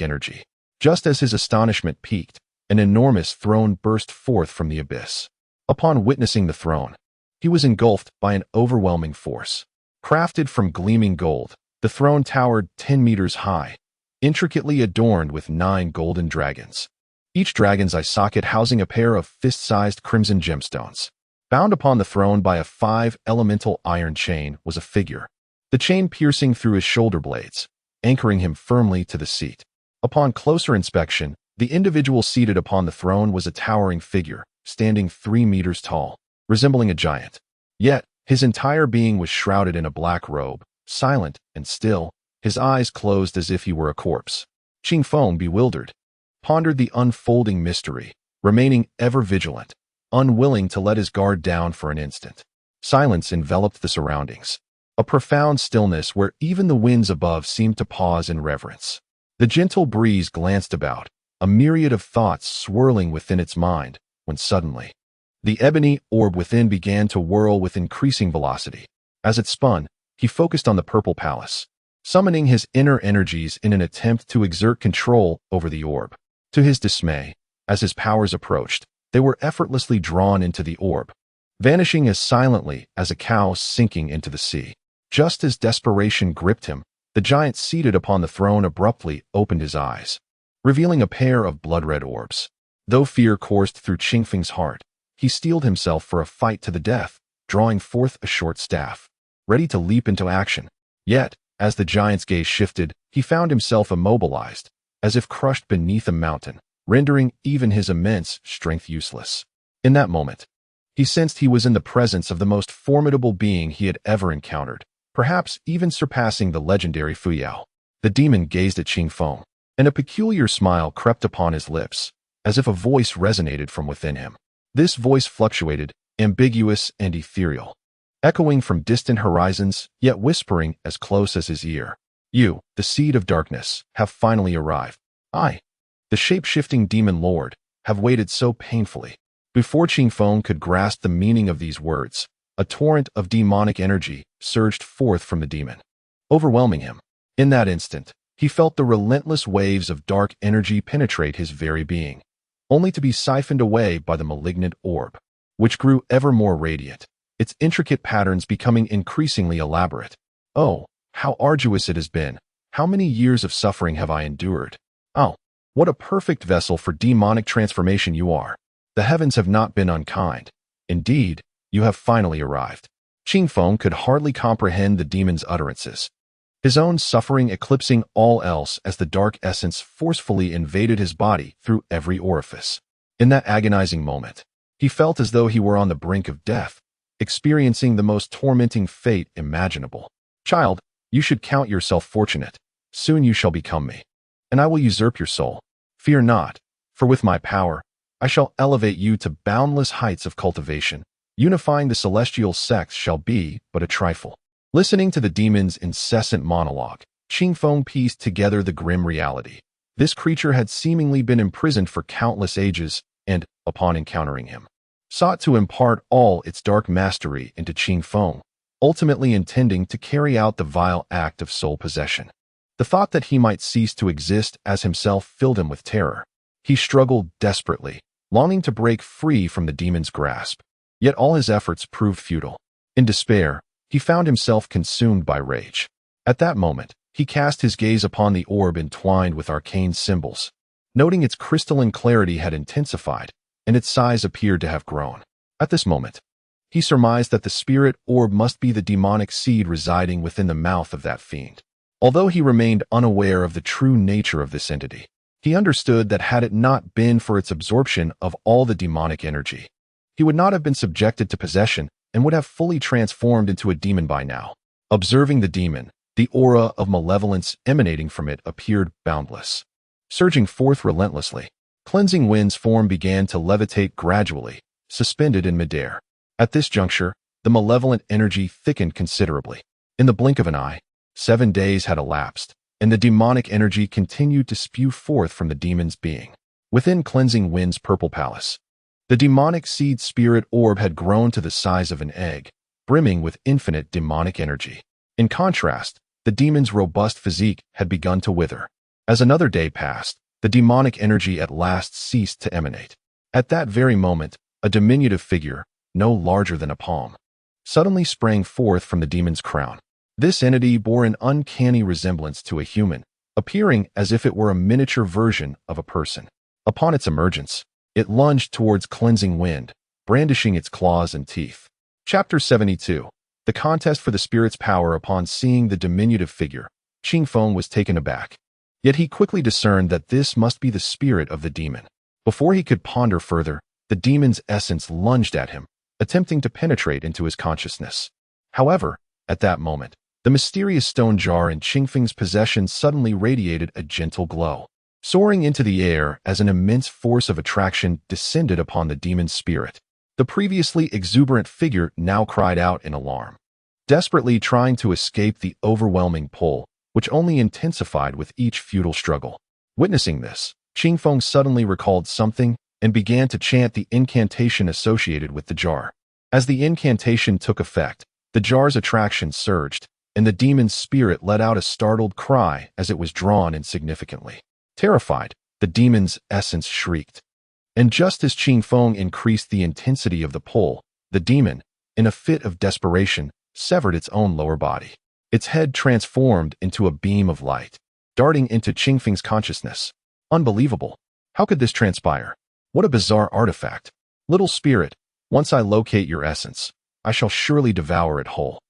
energy. Just as his astonishment peaked, an enormous throne burst forth from the abyss. Upon witnessing the throne, he was engulfed by an overwhelming force. Crafted from gleaming gold, the throne towered 10 meters high, intricately adorned with 9 golden dragons, each dragon's eye socket housing a pair of fist-sized crimson gemstones. Bound upon the throne by a 5-elemental iron chain was a figure, the chain piercing through his shoulder blades, anchoring him firmly to the seat. Upon closer inspection, the individual seated upon the throne was a towering figure, standing 3 meters tall, resembling a giant. Yet, his entire being was shrouded in a black robe, silent and still, his eyes closed as if he were a corpse. Qing Feng, bewildered, pondered the unfolding mystery, remaining ever vigilant, unwilling to let his guard down for an instant. Silence enveloped the surroundings, a profound stillness where even the winds above seemed to pause in reverence. The gentle breeze glanced about, a myriad of thoughts swirling within its mind, when suddenly, the ebony orb within began to whirl with increasing velocity. As it spun, he focused on the purple palace, summoning his inner energies in an attempt to exert control over the orb. To his dismay, as his powers approached, they were effortlessly drawn into the orb, vanishing as silently as a cow sinking into the sea. Just as desperation gripped him, the giant seated upon the throne abruptly opened his eyes, revealing a pair of blood-red orbs. Though fear coursed through Qing Feng's heart, he steeled himself for a fight to the death, drawing forth a short staff, ready to leap into action. Yet, as the giant's gaze shifted, he found himself immobilized, as if crushed beneath a mountain, rendering even his immense strength useless. In that moment, he sensed he was in the presence of the most formidable being he had ever encountered, perhaps even surpassing the legendary Fuyao. The demon gazed at Qing Feng, and a peculiar smile crept upon his lips, as if a voice resonated from within him. This voice fluctuated, ambiguous and ethereal, echoing from distant horizons, yet whispering as close as his ear. You, the seed of darkness, have finally arrived. I, the shape-shifting demon lord, have waited so painfully. Before Qing Feng could grasp the meaning of these words, a torrent of demonic energy surged forth from the demon, overwhelming him. In that instant, he felt the relentless waves of dark energy penetrate his very being, only to be siphoned away by the malignant orb, which grew ever more radiant, its intricate patterns becoming increasingly elaborate. Oh, how arduous it has been! How many years of suffering have I endured? Oh, what a perfect vessel for demonic transformation you are! The heavens have not been unkind. Indeed, you have finally arrived. Qing Feng could hardly comprehend the demon's utterances. his own suffering eclipsing all else as the dark essence forcefully invaded his body through every orifice. In that agonizing moment, he felt as though he were on the brink of death, experiencing the most tormenting fate imaginable. Child, you should count yourself fortunate. Soon you shall become me, and I will usurp your soul. Fear not, for with my power, I shall elevate you to boundless heights of cultivation. Unifying the celestial sects shall be but a trifle. Listening to the demon's incessant monologue, Qingfeng pieced together the grim reality. This creature had seemingly been imprisoned for countless ages and, upon encountering him, sought to impart all its dark mastery into Qingfeng, ultimately intending to carry out the vile act of soul possession. The thought that he might cease to exist as himself filled him with terror. He struggled desperately, longing to break free from the demon's grasp. Yet all his efforts proved futile. In despair, he found himself consumed by rage. At that moment, he cast his gaze upon the orb entwined with arcane symbols. Noting its crystalline clarity had intensified, and its size appeared to have grown. At this moment, he surmised that the spirit orb must be the demonic seed residing within the mouth of that fiend. Although he remained unaware of the true nature of this entity, he understood that had it not been for its absorption of all the demonic energy, he would not have been subjected to possession and would have fully transformed into a demon by now. Observing the demon, the aura of malevolence emanating from it appeared boundless. Surging forth relentlessly, cleansing wind's form began to levitate gradually, suspended in midair. At this juncture, the malevolent energy thickened considerably. In the blink of an eye, 7 days had elapsed, and the demonic energy continued to spew forth from the demon's being. Within cleansing wind's purple palace, the demonic seed spirit orb had grown to the size of an egg, brimming with infinite demonic energy. In contrast, the demon's robust physique had begun to wither. As another day passed, the demonic energy at last ceased to emanate. At that very moment, a diminutive figure, no larger than a palm, suddenly sprang forth from the demon's crown. This entity bore an uncanny resemblance to a human, appearing as if it were a miniature version of a person. Upon its emergence, it lunged towards cleansing wind, brandishing its claws and teeth. Chapter 72. The contest for the spirit's power. Upon seeing the diminutive figure, Qingfeng was taken aback. Yet he quickly discerned that this must be the spirit of the demon. Before he could ponder further, the demon's essence lunged at him, attempting to penetrate into his consciousness. However, at that moment, the mysterious stone jar in Qingfeng's possession suddenly radiated a gentle glow, soaring into the air as an immense force of attraction descended upon the demon's spirit. The previously exuberant figure now cried out in alarm, desperately trying to escape the overwhelming pull, which only intensified with each futile struggle. Witnessing this, Qingfeng suddenly recalled something and began to chant the incantation associated with the jar. As the incantation took effect, the jar's attraction surged, and the demon's spirit let out a startled cry as it was drawn insignificantly. Terrified, the demon's essence shrieked. And just as Qingfeng increased the intensity of the pull, the demon, in a fit of desperation, severed its own lower body. Its head transformed into a beam of light, darting into Qingfeng's consciousness. Unbelievable! How could this transpire? What a bizarre artifact! Little spirit, once I locate your essence, I shall surely devour it whole.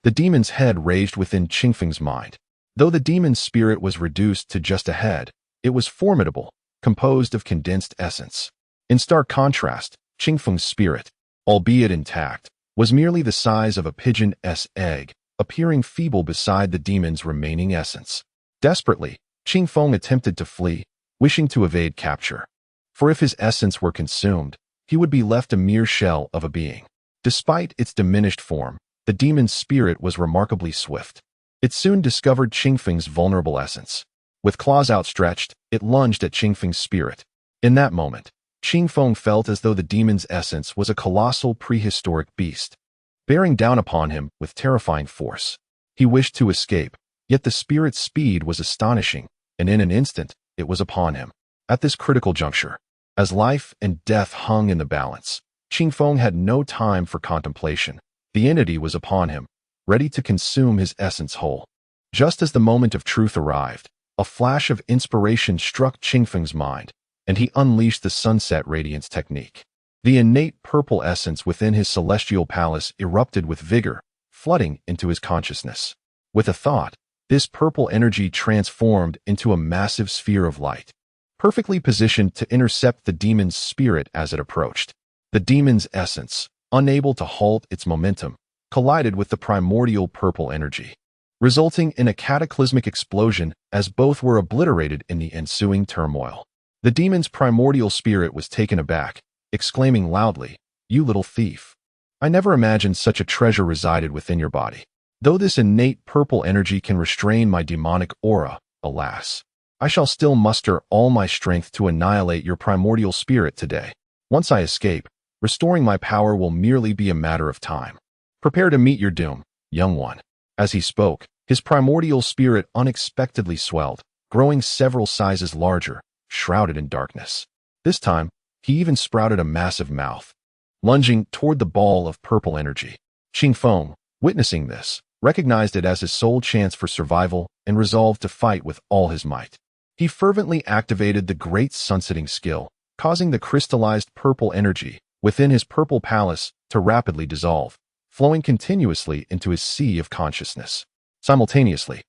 The demon's head raged within Qingfeng's mind. Though the demon's spirit was reduced to just a head, it was formidable, composed of condensed essence. In stark contrast, Qingfeng's spirit, albeit intact, was merely the size of a pigeon's egg, appearing feeble beside the demon's remaining essence. Desperately, Qingfeng attempted to flee, wishing to evade capture. For if his essence were consumed, he would be left a mere shell of a being. Despite its diminished form, the demon's spirit was remarkably swift. It soon discovered Qingfeng's vulnerable essence. With claws outstretched, it lunged at Qingfeng's spirit. In that moment, Qingfeng felt as though the demon's essence was a colossal prehistoric beast, bearing down upon him with terrifying force. He wished to escape, yet the spirit's speed was astonishing, and in an instant, it was upon him. At this critical juncture, as life and death hung in the balance, Qingfeng had no time for contemplation. The entity was upon him, ready to consume his essence whole. Just as the moment of truth arrived, a flash of inspiration struck Qingfeng's mind, and he unleashed the sunset radiance technique. The innate purple essence within his celestial palace erupted with vigor, flooding into his consciousness. With a thought, This purple energy transformed into a massive sphere of light, perfectly positioned to intercept the demon's spirit as it approached. The demon's essence, unable to halt its momentum, collided with the primordial purple energy, resulting in a cataclysmic explosion as both were obliterated in the ensuing turmoil. The demon's primordial spirit was taken aback, exclaiming loudly, "You little thief! I never imagined such a treasure resided within your body. Though this innate purple energy can restrain my demonic aura, alas, I shall still muster all my strength to annihilate your primordial spirit today. Once I escape, restoring my power will merely be a matter of time. Prepare to meet your doom, young one." As he spoke, his primordial spirit unexpectedly swelled, growing several sizes larger, shrouded in darkness. This time, he even sprouted a massive mouth, lunging toward the ball of purple energy. Qing Feng, witnessing this, recognized it as his sole chance for survival and resolved to fight with all his might. He fervently activated the great sunsetting skill, causing the crystallized purple energy within his purple palace to rapidly dissolve, flowing continuously into his sea of consciousness. Simultaneously,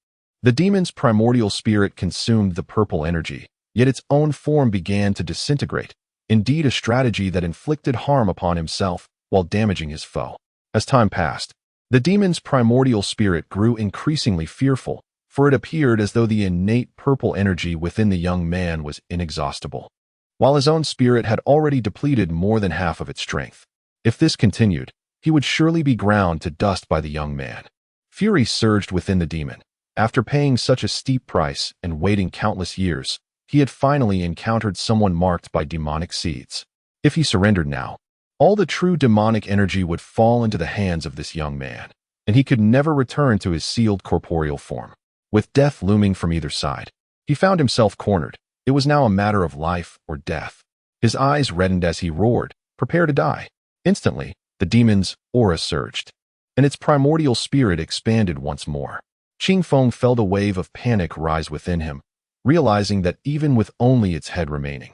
the demon's primordial spirit consumed the purple energy, yet its own form began to disintegrate, indeed a strategy that inflicted harm upon himself while damaging his foe. As time passed, the demon's primordial spirit grew increasingly fearful, for it appeared as though the innate purple energy within the young man was inexhaustible, while his own spirit had already depleted more than half of its strength. If this continued, he would surely be ground to dust by the young man. Fury surged within the demon. After paying such a steep price and waiting countless years, he had finally encountered someone marked by demonic seeds. If he surrendered now, all the true demonic energy would fall into the hands of this young man, and he could never return to his sealed corporeal form. With death looming from either side, he found himself cornered. It was now a matter of life or death. His eyes reddened as he roared, "Prepare to die." Instantly, the demon's aura surged, and its primordial spirit expanded once more. Qing Feng felt a wave of panic rise within him, realizing that even with only its head remaining,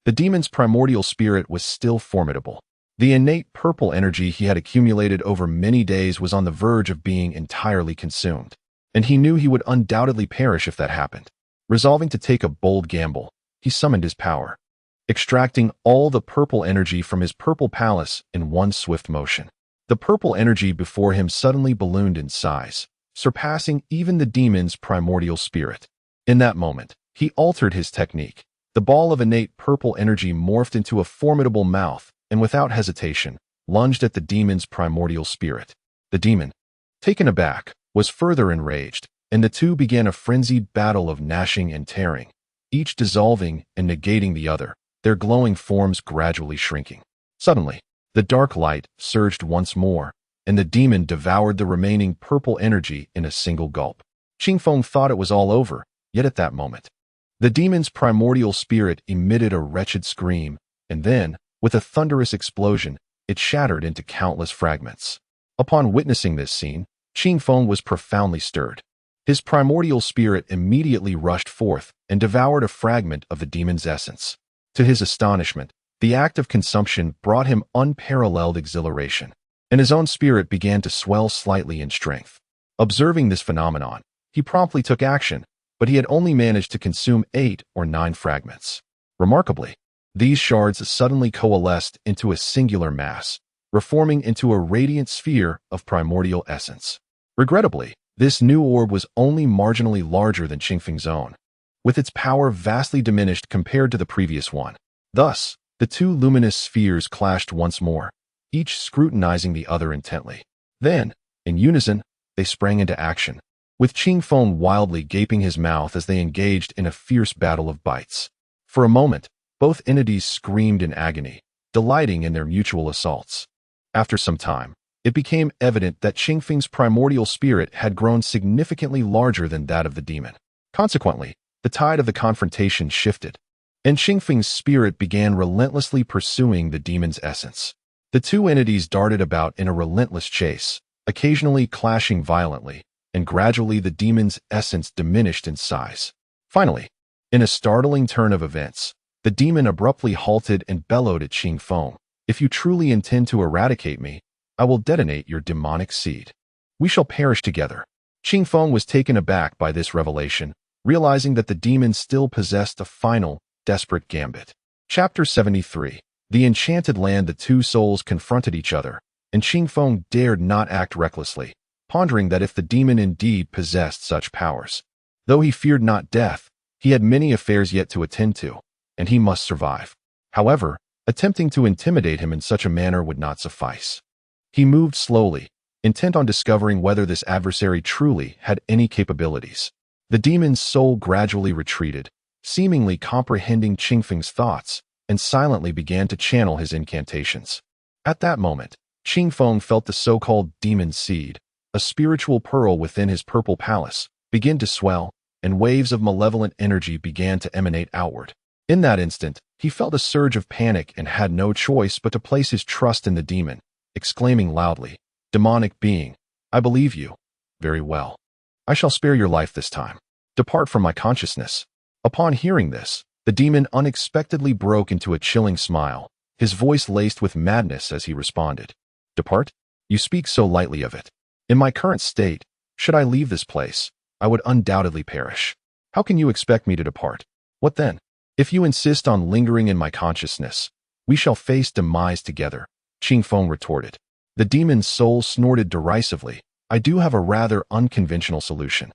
the demon's primordial spirit was still formidable. The innate purple energy he had accumulated over many days was on the verge of being entirely consumed, and he knew he would undoubtedly perish if that happened. Resolving to take a bold gamble, he summoned his power, extracting all the purple energy from his purple palace in one swift motion. The purple energy before him suddenly ballooned in size, surpassing even the demon's primordial spirit. In that moment, he altered his technique. The ball of innate purple energy morphed into a formidable mouth and without hesitation, lunged at the demon's primordial spirit. The demon, taken aback, was further enraged, and the two began a frenzied battle of gnashing and tearing, each dissolving and negating the other, their glowing forms gradually shrinking. Suddenly, the dark light surged once more, and the demon devoured the remaining purple energy in a single gulp. Qing Feng thought it was all over, yet at that moment, the demon's primordial spirit emitted a wretched scream, and then, with a thunderous explosion, it shattered into countless fragments. Upon witnessing this scene, Qing Feng was profoundly stirred. His primordial spirit immediately rushed forth and devoured a fragment of the demon's essence. To his astonishment, the act of consumption brought him unparalleled exhilaration, and his own spirit began to swell slightly in strength. Observing this phenomenon, he promptly took action, but he had only managed to consume 8 or 9 fragments. Remarkably, these shards suddenly coalesced into a singular mass, reforming into a radiant sphere of primordial essence. Regrettably, this new orb was only marginally larger than Qingfeng's own, with its power vastly diminished compared to the previous one. Thus, the two luminous spheres clashed once more, each scrutinizing the other intently. Then, in unison, they sprang into action, with Qing Feng wildly gaping his mouth as they engaged in a fierce battle of bites. For a moment, both entities screamed in agony, delighting in their mutual assaults. After some time, it became evident that Qingfeng's primordial spirit had grown significantly larger than that of the demon. Consequently, the tide of the confrontation shifted, and Qingfeng's spirit began relentlessly pursuing the demon's essence. The two entities darted about in a relentless chase, occasionally clashing violently, and gradually the demon's essence diminished in size. Finally, in a startling turn of events, the demon abruptly halted and bellowed at Qing Feng, "If you truly intend to eradicate me, I will detonate your demonic seed. We shall perish together." Qingfeng was taken aback by this revelation, realizing that the demon still possessed a final, desperate gambit. Chapter 73. The Enchanted Land. The two souls confronted each other, and Qingfeng dared not act recklessly, pondering that if the demon indeed possessed such powers. Though he feared not death, he had many affairs yet to attend to, and he must survive. However, attempting to intimidate him in such a manner would not suffice. He moved slowly, intent on discovering whether this adversary truly had any capabilities. The demon's soul gradually retreated, seemingly comprehending Qingfeng's thoughts, and silently began to channel his incantations. At that moment, Qingfeng felt the so-called demon seed, a spiritual pearl within his purple palace, begin to swell, and waves of malevolent energy began to emanate outward. In that instant, he felt a surge of panic and had no choice but to place his trust in the demon, exclaiming loudly, "Demonic being, I believe you. Very well. I shall spare your life this time. Depart from my consciousness." Upon hearing this, the demon unexpectedly broke into a chilling smile, his voice laced with madness as he responded. "Depart? You speak so lightly of it. In my current state, should I leave this place, I would undoubtedly perish. How can you expect me to depart? What then? If you insist on lingering in my consciousness, we shall face demise together," Qingfeng retorted. The demon's soul snorted derisively. "I do have a rather unconventional solution.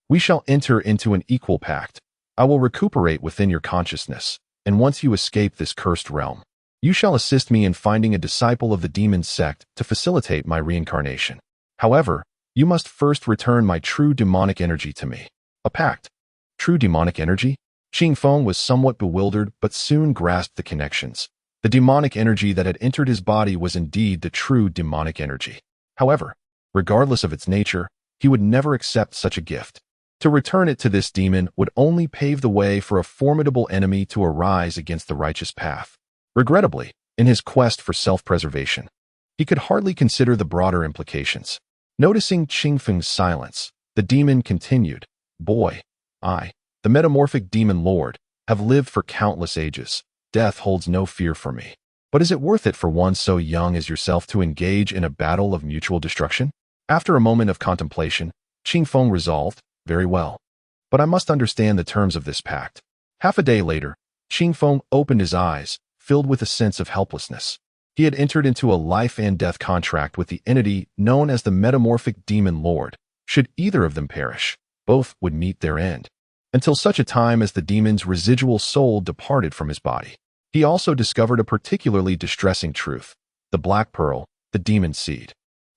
We shall enter into an equal pact. I will recuperate within your consciousness, and once you escape this cursed realm, you shall assist me in finding a disciple of the demon's sect to facilitate my reincarnation. However, you must first return my true demonic energy to me." A pact? True demonic energy? Qingfeng was somewhat bewildered but soon grasped the connections. The demonic energy that had entered his body was indeed the true demonic energy. However, regardless of its nature, he would never accept such a gift. To return it to this demon would only pave the way for a formidable enemy to arise against the righteous path. Regrettably, in his quest for self-preservation, he could hardly consider the broader implications. Noticing Qingfeng's silence, the demon continued, "Boy, I, the metamorphic demon lord, have lived for countless ages. Death holds no fear for me. But is it worth it for one so young as yourself to engage in a battle of mutual destruction?" After a moment of contemplation, Qingfeng resolved, "Very well. But I must understand the terms of this pact." Half a day later, Qingfeng opened his eyes, filled with a sense of helplessness. He had entered into a life and death contract with the entity known as the metamorphic demon lord. Should either of them perish, both would meet their end, until such a time as the demon's residual soul departed from his body. He also discovered a particularly distressing truth. The black pearl, the demon seed,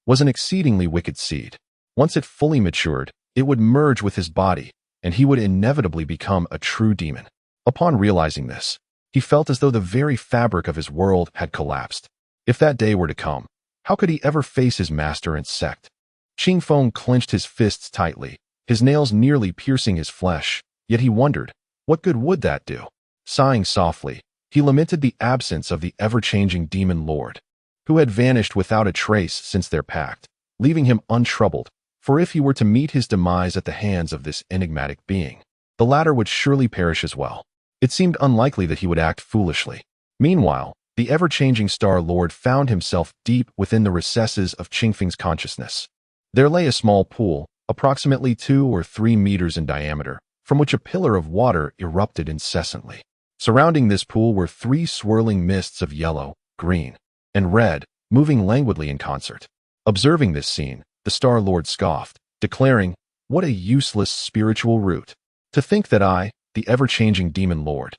was an exceedingly wicked seed. Once it fully matured, it would merge with his body, and he would inevitably become a true demon. Upon realizing this, he felt as though the very fabric of his world had collapsed. If that day were to come, how could he ever face his master and sect? Qingfeng clenched his fists tightly, his nails nearly piercing his flesh, yet he wondered, what good would that do? Sighing softly, he lamented the absence of the ever-changing demon lord, who had vanished without a trace since their pact, leaving him untroubled. For if he were to meet his demise at the hands of this enigmatic being, the latter would surely perish as well. It seemed unlikely that he would act foolishly. Meanwhile, the ever-changing Star Lord found himself deep within the recesses of Qingfeng's consciousness. There lay a small pool, approximately 2 or 3 meters in diameter, from which a pillar of water erupted incessantly. Surrounding this pool were 3 swirling mists of yellow, green, and red, moving languidly in concert. Observing this scene, the Star Lord scoffed, declaring, "What a useless spiritual root! To think that I, the ever-changing demon lord,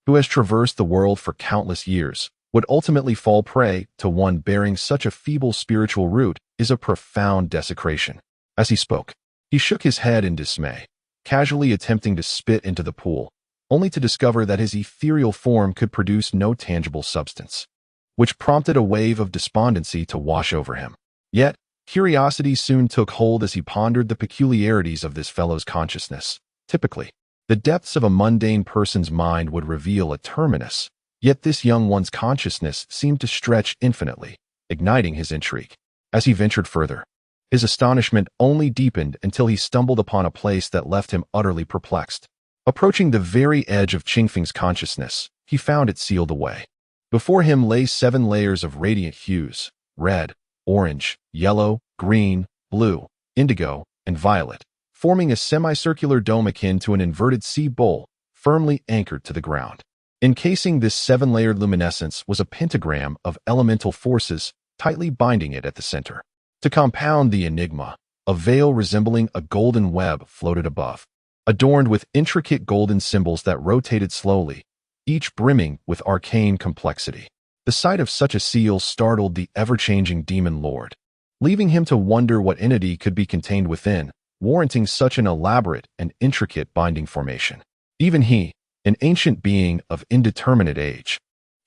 who has traversed the world for countless years, would ultimately fall prey to one bearing such a feeble spiritual root is a profound desecration." As he spoke, he shook his head in dismay, casually attempting to spit into the pool, only to discover that his ethereal form could produce no tangible substance, which prompted a wave of despondency to wash over him. Yet, curiosity soon took hold as he pondered the peculiarities of this fellow's consciousness. Typically, the depths of a mundane person's mind would reveal a terminus, yet this young one's consciousness seemed to stretch infinitely, igniting his intrigue. As he ventured further, his astonishment only deepened until he stumbled upon a place that left him utterly perplexed. Approaching the very edge of Qingfeng's consciousness, he found it sealed away. Before him lay 7 layers of radiant hues: red, orange, yellow, green, blue, indigo, and violet, forming a semicircular dome akin to an inverted sea bowl, firmly anchored to the ground. Encasing this seven-layered luminescence was a pentagram of elemental forces, tightly binding it at the center. To compound the enigma, a veil resembling a golden web floated above, adorned with intricate golden symbols that rotated slowly, each brimming with arcane complexity. The sight of such a seal startled the ever-changing demon lord, leaving him to wonder what entity could be contained within, warranting such an elaborate and intricate binding formation. Even he, an ancient being of indeterminate age,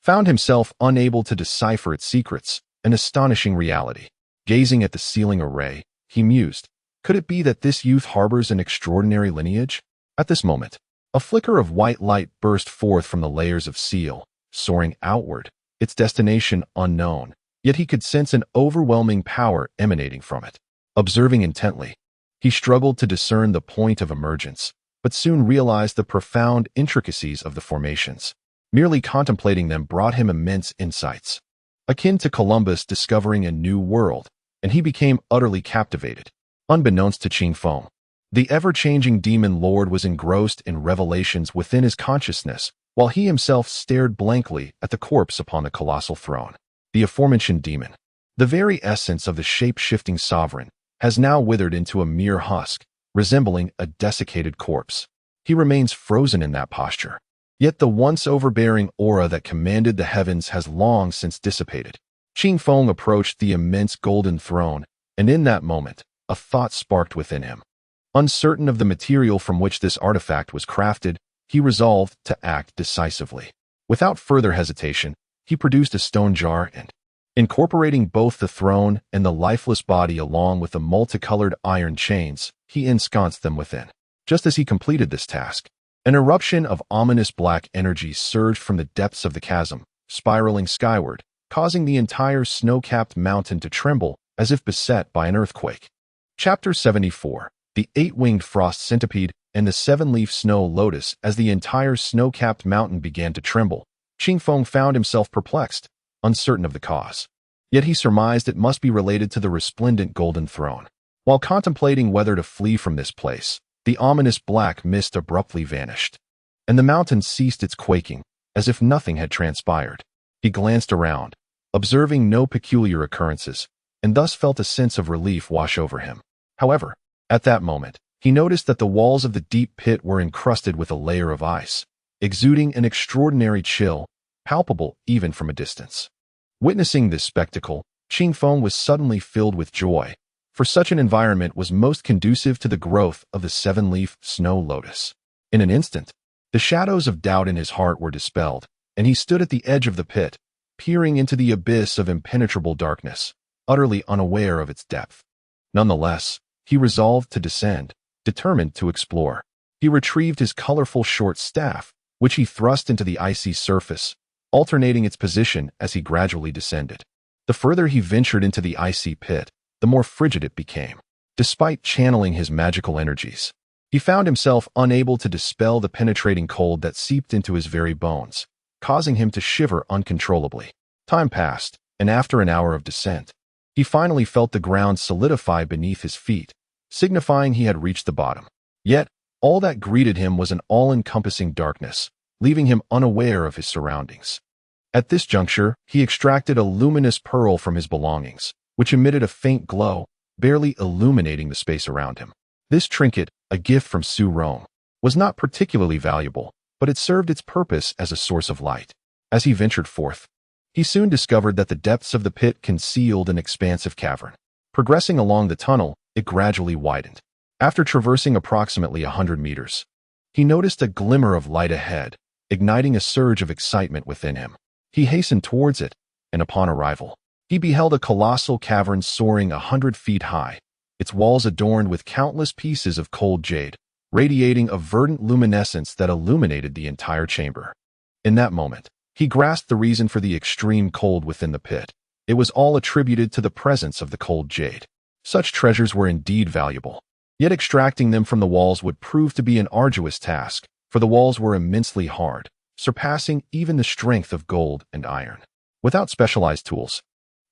found himself unable to decipher its secrets, an astonishing reality. Gazing at the sealing array, he mused, could it be that this youth harbors an extraordinary lineage? At this moment, a flicker of white light burst forth from the layers of seal, soaring outward, its destination unknown, yet he could sense an overwhelming power emanating from it. Observing intently, he struggled to discern the point of emergence, but soon realized the profound intricacies of the formations. Merely contemplating them brought him immense insights, akin to Columbus discovering a new world, and he became utterly captivated. Unbeknownst to Qing Feng, the ever-changing demon lord was engrossed in revelations within his consciousness, while he himself stared blankly at the corpse upon the colossal throne. The aforementioned demon, the very essence of the shape-shifting sovereign, has now withered into a mere husk, resembling a desiccated corpse. He remains frozen in that posture. Yet the once overbearing aura that commanded the heavens has long since dissipated. Qing Feng approached the immense golden throne, and in that moment, a thought sparked within him. Uncertain of the material from which this artifact was crafted, he resolved to act decisively. Without further hesitation, he produced a stone jar and, incorporating both the throne and the lifeless body along with the multicolored iron chains, he ensconced them within. Just as he completed this task, an eruption of ominous black energy surged from the depths of the chasm, spiraling skyward, causing the entire snow-capped mountain to tremble as if beset by an earthquake. Chapter 74. The Eight-Winged Frost Centipede and the Seven-Leaf Snow Lotus. As the entire snow-capped mountain began to tremble, Qing Feng found himself perplexed, uncertain of the cause. Yet he surmised it must be related to the resplendent golden throne. While contemplating whether to flee from this place, the ominous black mist abruptly vanished, and the mountain ceased its quaking, as if nothing had transpired. He glanced around, observing no peculiar occurrences, and thus felt a sense of relief wash over him. However, at that moment, he noticed that the walls of the deep pit were encrusted with a layer of ice, exuding an extraordinary chill, palpable even from a distance. Witnessing this spectacle, Qing Feng was suddenly filled with joy, for such an environment was most conducive to the growth of the seven-leaf snow lotus. In an instant, the shadows of doubt in his heart were dispelled, and he stood at the edge of the pit, peering into the abyss of impenetrable darkness, utterly unaware of its depth. Nonetheless, he resolved to descend, determined to explore. He retrieved his colorful short staff, which he thrust into the icy surface, alternating its position as he gradually descended. The further he ventured into the icy pit, the more frigid it became. Despite channeling his magical energies, he found himself unable to dispel the penetrating cold that seeped into his very bones, causing him to shiver uncontrollably. Time passed, and after an hour of descent, he finally felt the ground solidify beneath his feet, signifying he had reached the bottom. Yet, all that greeted him was an all-encompassing darkness, leaving him unaware of his surroundings. At this juncture, he extracted a luminous pearl from his belongings, which emitted a faint glow, barely illuminating the space around him. This trinket, a gift from Su Rong, was not particularly valuable, but it served its purpose as a source of light. As he ventured forth, he soon discovered that the depths of the pit concealed an expansive cavern. Progressing along the tunnel, it gradually widened. After traversing approximately 100 meters, he noticed a glimmer of light ahead, igniting a surge of excitement within him. He hastened towards it, and upon arrival, he beheld a colossal cavern soaring 100 feet high, its walls adorned with countless pieces of cold jade, radiating a verdant luminescence that illuminated the entire chamber. In that moment, he grasped the reason for the extreme cold within the pit. It was all attributed to the presence of the cold jade. Such treasures were indeed valuable, yet extracting them from the walls would prove to be an arduous task, for the walls were immensely hard, surpassing even the strength of gold and iron. Without specialized tools,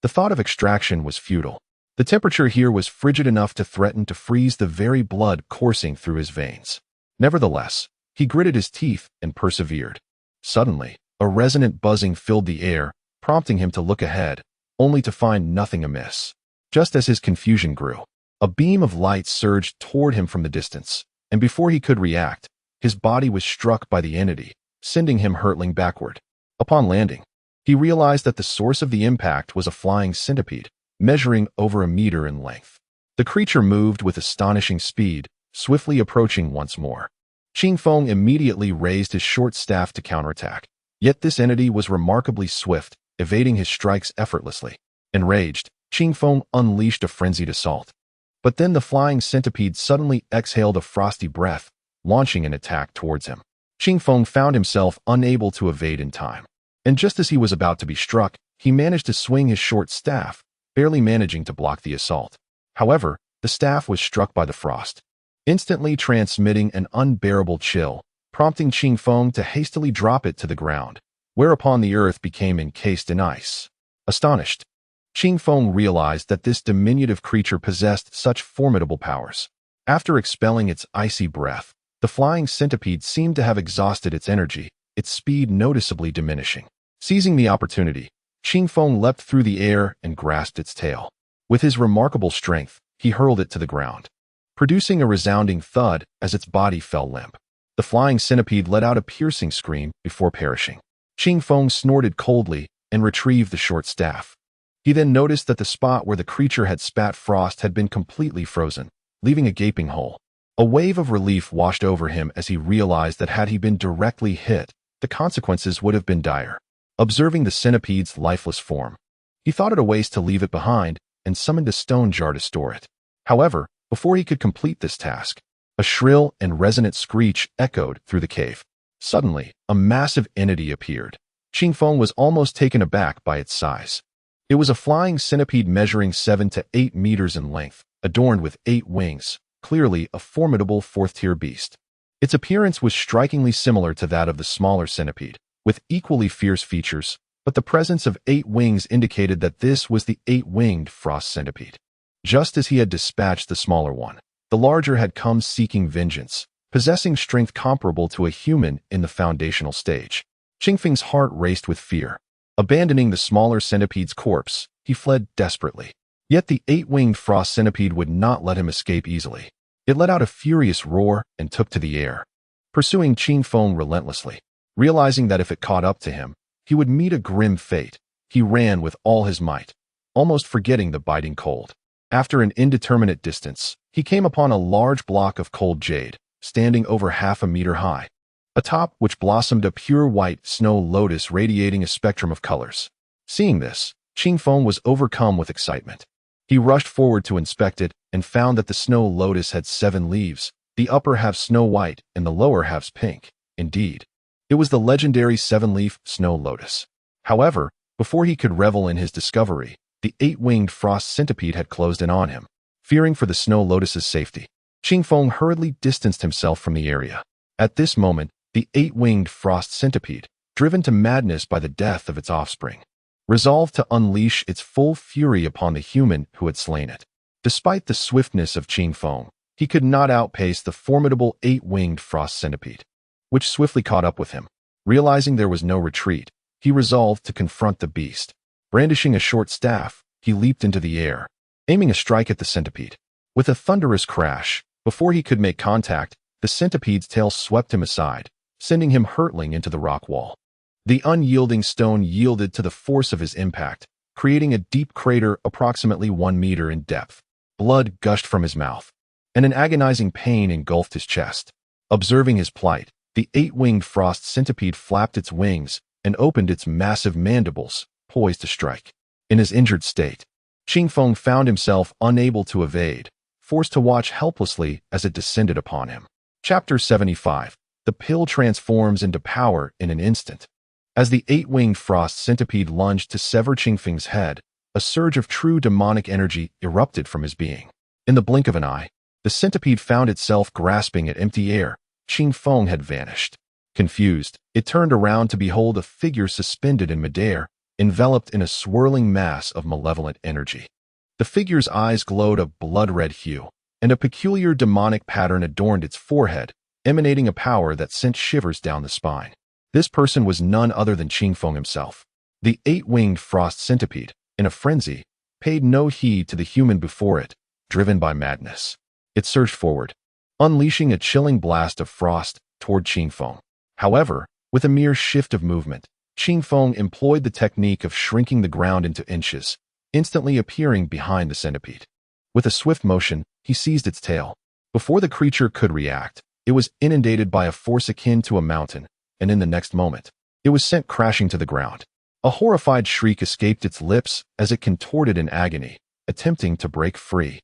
the thought of extraction was futile. The temperature here was frigid enough to threaten to freeze the very blood coursing through his veins. Nevertheless, he gritted his teeth and persevered. Suddenly, a resonant buzzing filled the air, prompting him to look ahead, only to find nothing amiss. Just as his confusion grew, a beam of light surged toward him from the distance, and before he could react, his body was struck by the entity, sending him hurtling backward. Upon landing, he realized that the source of the impact was a flying centipede, measuring over 1 meter in length. The creature moved with astonishing speed, swiftly approaching once more. Qingfeng immediately raised his short staff to counterattack, yet this entity was remarkably swift, evading his strikes effortlessly. Enraged, Qingfeng unleashed a frenzied assault. But then the flying centipede suddenly exhaled a frosty breath, launching an attack towards him. Qingfeng found himself unable to evade in time. And just as he was about to be struck, he managed to swing his short staff, barely managing to block the assault. However, the staff was struck by the frost, instantly transmitting an unbearable chill, prompting Qingfeng to hastily drop it to the ground, whereupon the earth became encased in ice. Astonished, Qingfeng realized that this diminutive creature possessed such formidable powers. After expelling its icy breath, the flying centipede seemed to have exhausted its energy, its speed noticeably diminishing. Seizing the opportunity, Qingfeng leapt through the air and grasped its tail. With his remarkable strength, he hurled it to the ground, producing a resounding thud as its body fell limp. The flying centipede let out a piercing scream before perishing. Qingfeng snorted coldly and retrieved the short staff. He then noticed that the spot where the creature had spat frost had been completely frozen, leaving a gaping hole. A wave of relief washed over him as he realized that had he been directly hit, the consequences would have been dire. Observing the centipede's lifeless form, he thought it a waste to leave it behind and summoned a stone jar to store it. However, before he could complete this task, a shrill and resonant screech echoed through the cave. Suddenly, a massive entity appeared. Qingfeng was almost taken aback by its size. It was a flying centipede measuring 7 to 8 meters in length, adorned with 8 wings, clearly a formidable fourth-tier beast. Its appearance was strikingly similar to that of the smaller centipede, with equally fierce features, but the presence of 8 wings indicated that this was the 8-winged frost centipede. Just as he had dispatched the smaller one, the larger had come seeking vengeance, possessing strength comparable to a human in the foundational stage. Qingfeng's heart raced with fear. Abandoning the smaller centipede's corpse, he fled desperately. Yet the 8-winged frost centipede would not let him escape easily. It let out a furious roar and took to the air, pursuing Qingfeng relentlessly. Realizing that if it caught up to him, he would meet a grim fate, he ran with all his might, almost forgetting the biting cold. After an indeterminate distance, he came upon a large block of cold jade, standing over half a meter high, atop which blossomed a pure white snow lotus radiating a spectrum of colors. Seeing this, Qingfeng was overcome with excitement. He rushed forward to inspect it and found that the snow lotus had 7 leaves, the upper half snow white and the lower halves pink. Indeed, it was the legendary 7-leaf snow lotus. However, before he could revel in his discovery, the 8-winged frost centipede had closed in on him. Fearing for the snow lotus's safety, Qingfeng hurriedly distanced himself from the area. At this moment, the 8-winged frost centipede, driven to madness by the death of its offspring, resolved to unleash its full fury upon the human who had slain it. Despite the swiftness of Qingfeng, he could not outpace the formidable 8-winged frost centipede, which swiftly caught up with him. Realizing there was no retreat, he resolved to confront the beast. Brandishing a short staff, he leaped into the air, aiming a strike at the centipede. With a thunderous crash, before he could make contact, the centipede's tail swept him aside, sending him hurtling into the rock wall. The unyielding stone yielded to the force of his impact, creating a deep crater approximately 1 meter in depth. Blood gushed from his mouth, and an agonizing pain engulfed his chest. Observing his plight, the 8-winged frost centipede flapped its wings and opened its massive mandibles, poised to strike. In his injured state, Qingfeng found himself unable to evade, forced to watch helplessly as it descended upon him. Chapter 75. The pill transforms into power in an instant. As the 8-winged frost centipede lunged to sever Qingfeng's head, a surge of true demonic energy erupted from his being. In the blink of an eye, the centipede found itself grasping at empty air. Qingfeng had vanished. Confused, it turned around to behold a figure suspended in midair, enveloped in a swirling mass of malevolent energy. The figure's eyes glowed a blood-red hue, and a peculiar demonic pattern adorned its forehead, emanating a power that sent shivers down the spine. This person was none other than Qingfeng himself. The eight-winged frost centipede, in a frenzy, paid no heed to the human before it, driven by madness. It surged forward, unleashing a chilling blast of frost toward Qingfeng. However, with a mere shift of movement, Qingfeng employed the technique of shrinking the ground into inches, instantly appearing behind the centipede. With a swift motion, he seized its tail. Before the creature could react, it was inundated by a force akin to a mountain, and in the next moment, it was sent crashing to the ground. A horrified shriek escaped its lips as it contorted in agony, attempting to break free,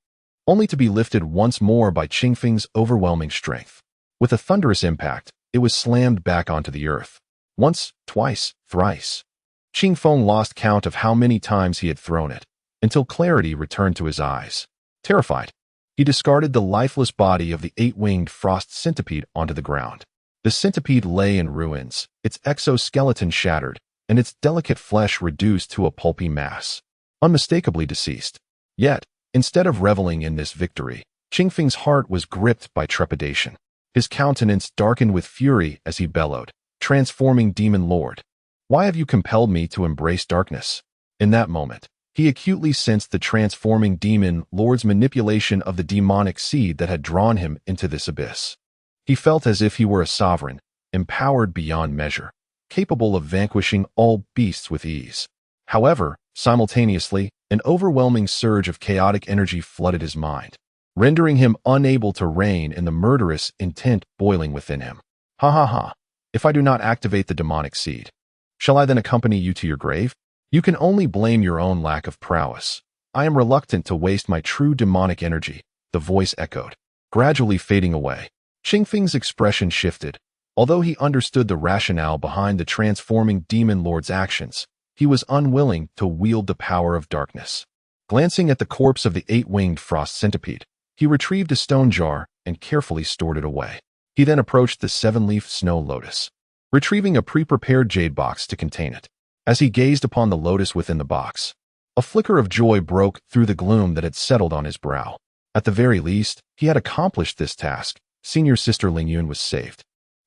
only to be lifted once more by Qingfeng's overwhelming strength. With a thunderous impact, it was slammed back onto the earth. Once, twice, thrice. Qingfeng lost count of how many times he had thrown it, until clarity returned to his eyes. Terrified, he discarded the lifeless body of the eight-winged frost centipede onto the ground. The centipede lay in ruins, its exoskeleton shattered, and its delicate flesh reduced to a pulpy mass, unmistakably deceased. Yet, instead of reveling in this victory, Qingfeng's heart was gripped by trepidation. His countenance darkened with fury as he bellowed, "Transforming Demon Lord, why have you compelled me to embrace darkness?" In that moment, he acutely sensed the transforming demon lord's manipulation of the demonic seed that had drawn him into this abyss. He felt as if he were a sovereign, empowered beyond measure, capable of vanquishing all beasts with ease. However, simultaneously, an overwhelming surge of chaotic energy flooded his mind, rendering him unable to rein in the murderous intent boiling within him. Ha ha ha! If I do not activate the demonic seed, shall I then accompany you to your grave? You can only blame your own lack of prowess. I am reluctant to waste my true demonic energy, the voice echoed, gradually fading away. Qingfeng's expression shifted. Although he understood the rationale behind the transforming demon lord's actions, he was unwilling to wield the power of darkness. Glancing at the corpse of the eight-winged frost centipede, he retrieved a stone jar and carefully stored it away. He then approached the seven-leaf snow lotus, retrieving a pre-prepared jade box to contain it. As he gazed upon the lotus within the box, a flicker of joy broke through the gloom that had settled on his brow. At the very least, he had accomplished this task. Senior Sister Lingyun was saved.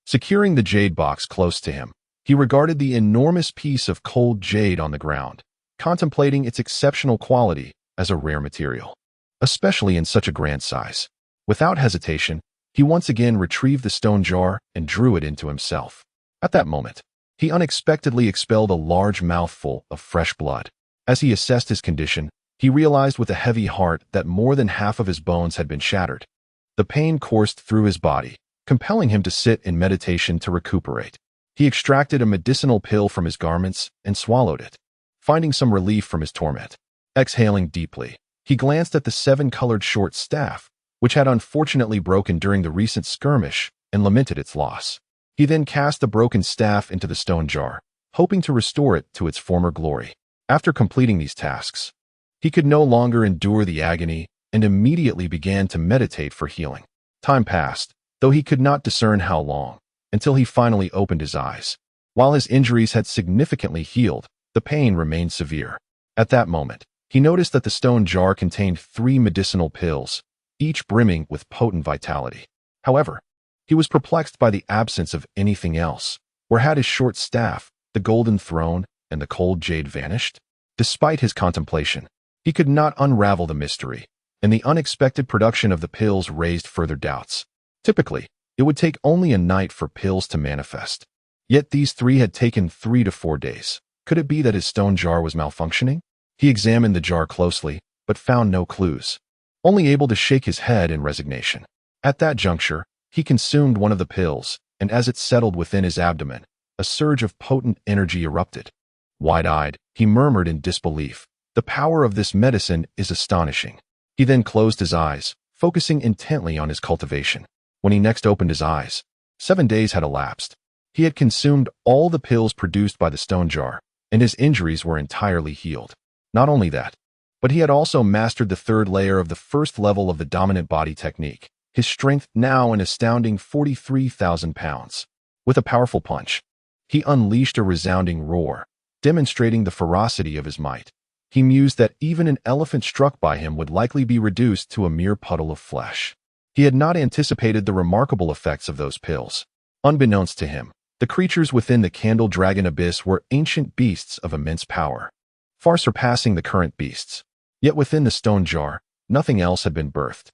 Securing the jade box close to him, he regarded the enormous piece of cold jade on the ground, contemplating its exceptional quality as a rare material, especially in such a grand size. Without hesitation, he once again retrieved the stone jar and drew it into himself. At that moment, he unexpectedly expelled a large mouthful of fresh blood. As he assessed his condition, he realized with a heavy heart that more than half of his bones had been shattered. The pain coursed through his body, compelling him to sit in meditation to recuperate. He extracted a medicinal pill from his garments and swallowed it, finding some relief from his torment. Exhaling deeply, he glanced at the seven-colored short staff, which had unfortunately broken during the recent skirmish, and lamented its loss. He then cast the broken staff into the stone jar, hoping to restore it to its former glory. After completing these tasks, he could no longer endure the agony and immediately began to meditate for healing. Time passed, though he could not discern how long, until he finally opened his eyes. While his injuries had significantly healed, the pain remained severe. At that moment, he noticed that the stone jar contained 3 medicinal pills, each brimming with potent vitality. However, he was perplexed by the absence of anything else. Where had his short staff, the golden throne, and the cold jade vanished? Despite his contemplation, he could not unravel the mystery, and the unexpected production of the pills raised further doubts. Typically, it would take only a night for pills to manifest. Yet these 3 had taken 3 to 4 days. Could it be that his stone jar was malfunctioning? He examined the jar closely, but found no clues, only able to shake his head in resignation. At that juncture, he consumed one of the pills, and as it settled within his abdomen, a surge of potent energy erupted. Wide-eyed, he murmured in disbelief, "The power of this medicine is astonishing." He then closed his eyes, focusing intently on his cultivation. When he next opened his eyes, 7 days had elapsed. He had consumed all the pills produced by the stone jar, and his injuries were entirely healed. Not only that, but he had also mastered the 3rd layer of the 1st level of the dominant body technique, his strength now an astounding 43,000 pounds. With a powerful punch, he unleashed a resounding roar, demonstrating the ferocity of his might. He mused that even an elephant struck by him would likely be reduced to a mere puddle of flesh. He had not anticipated the remarkable effects of those pills. Unbeknownst to him, the creatures within the Candle Dragon Abyss were ancient beasts of immense power, far surpassing the current beasts. Yet within the stone jar, nothing else had been birthed,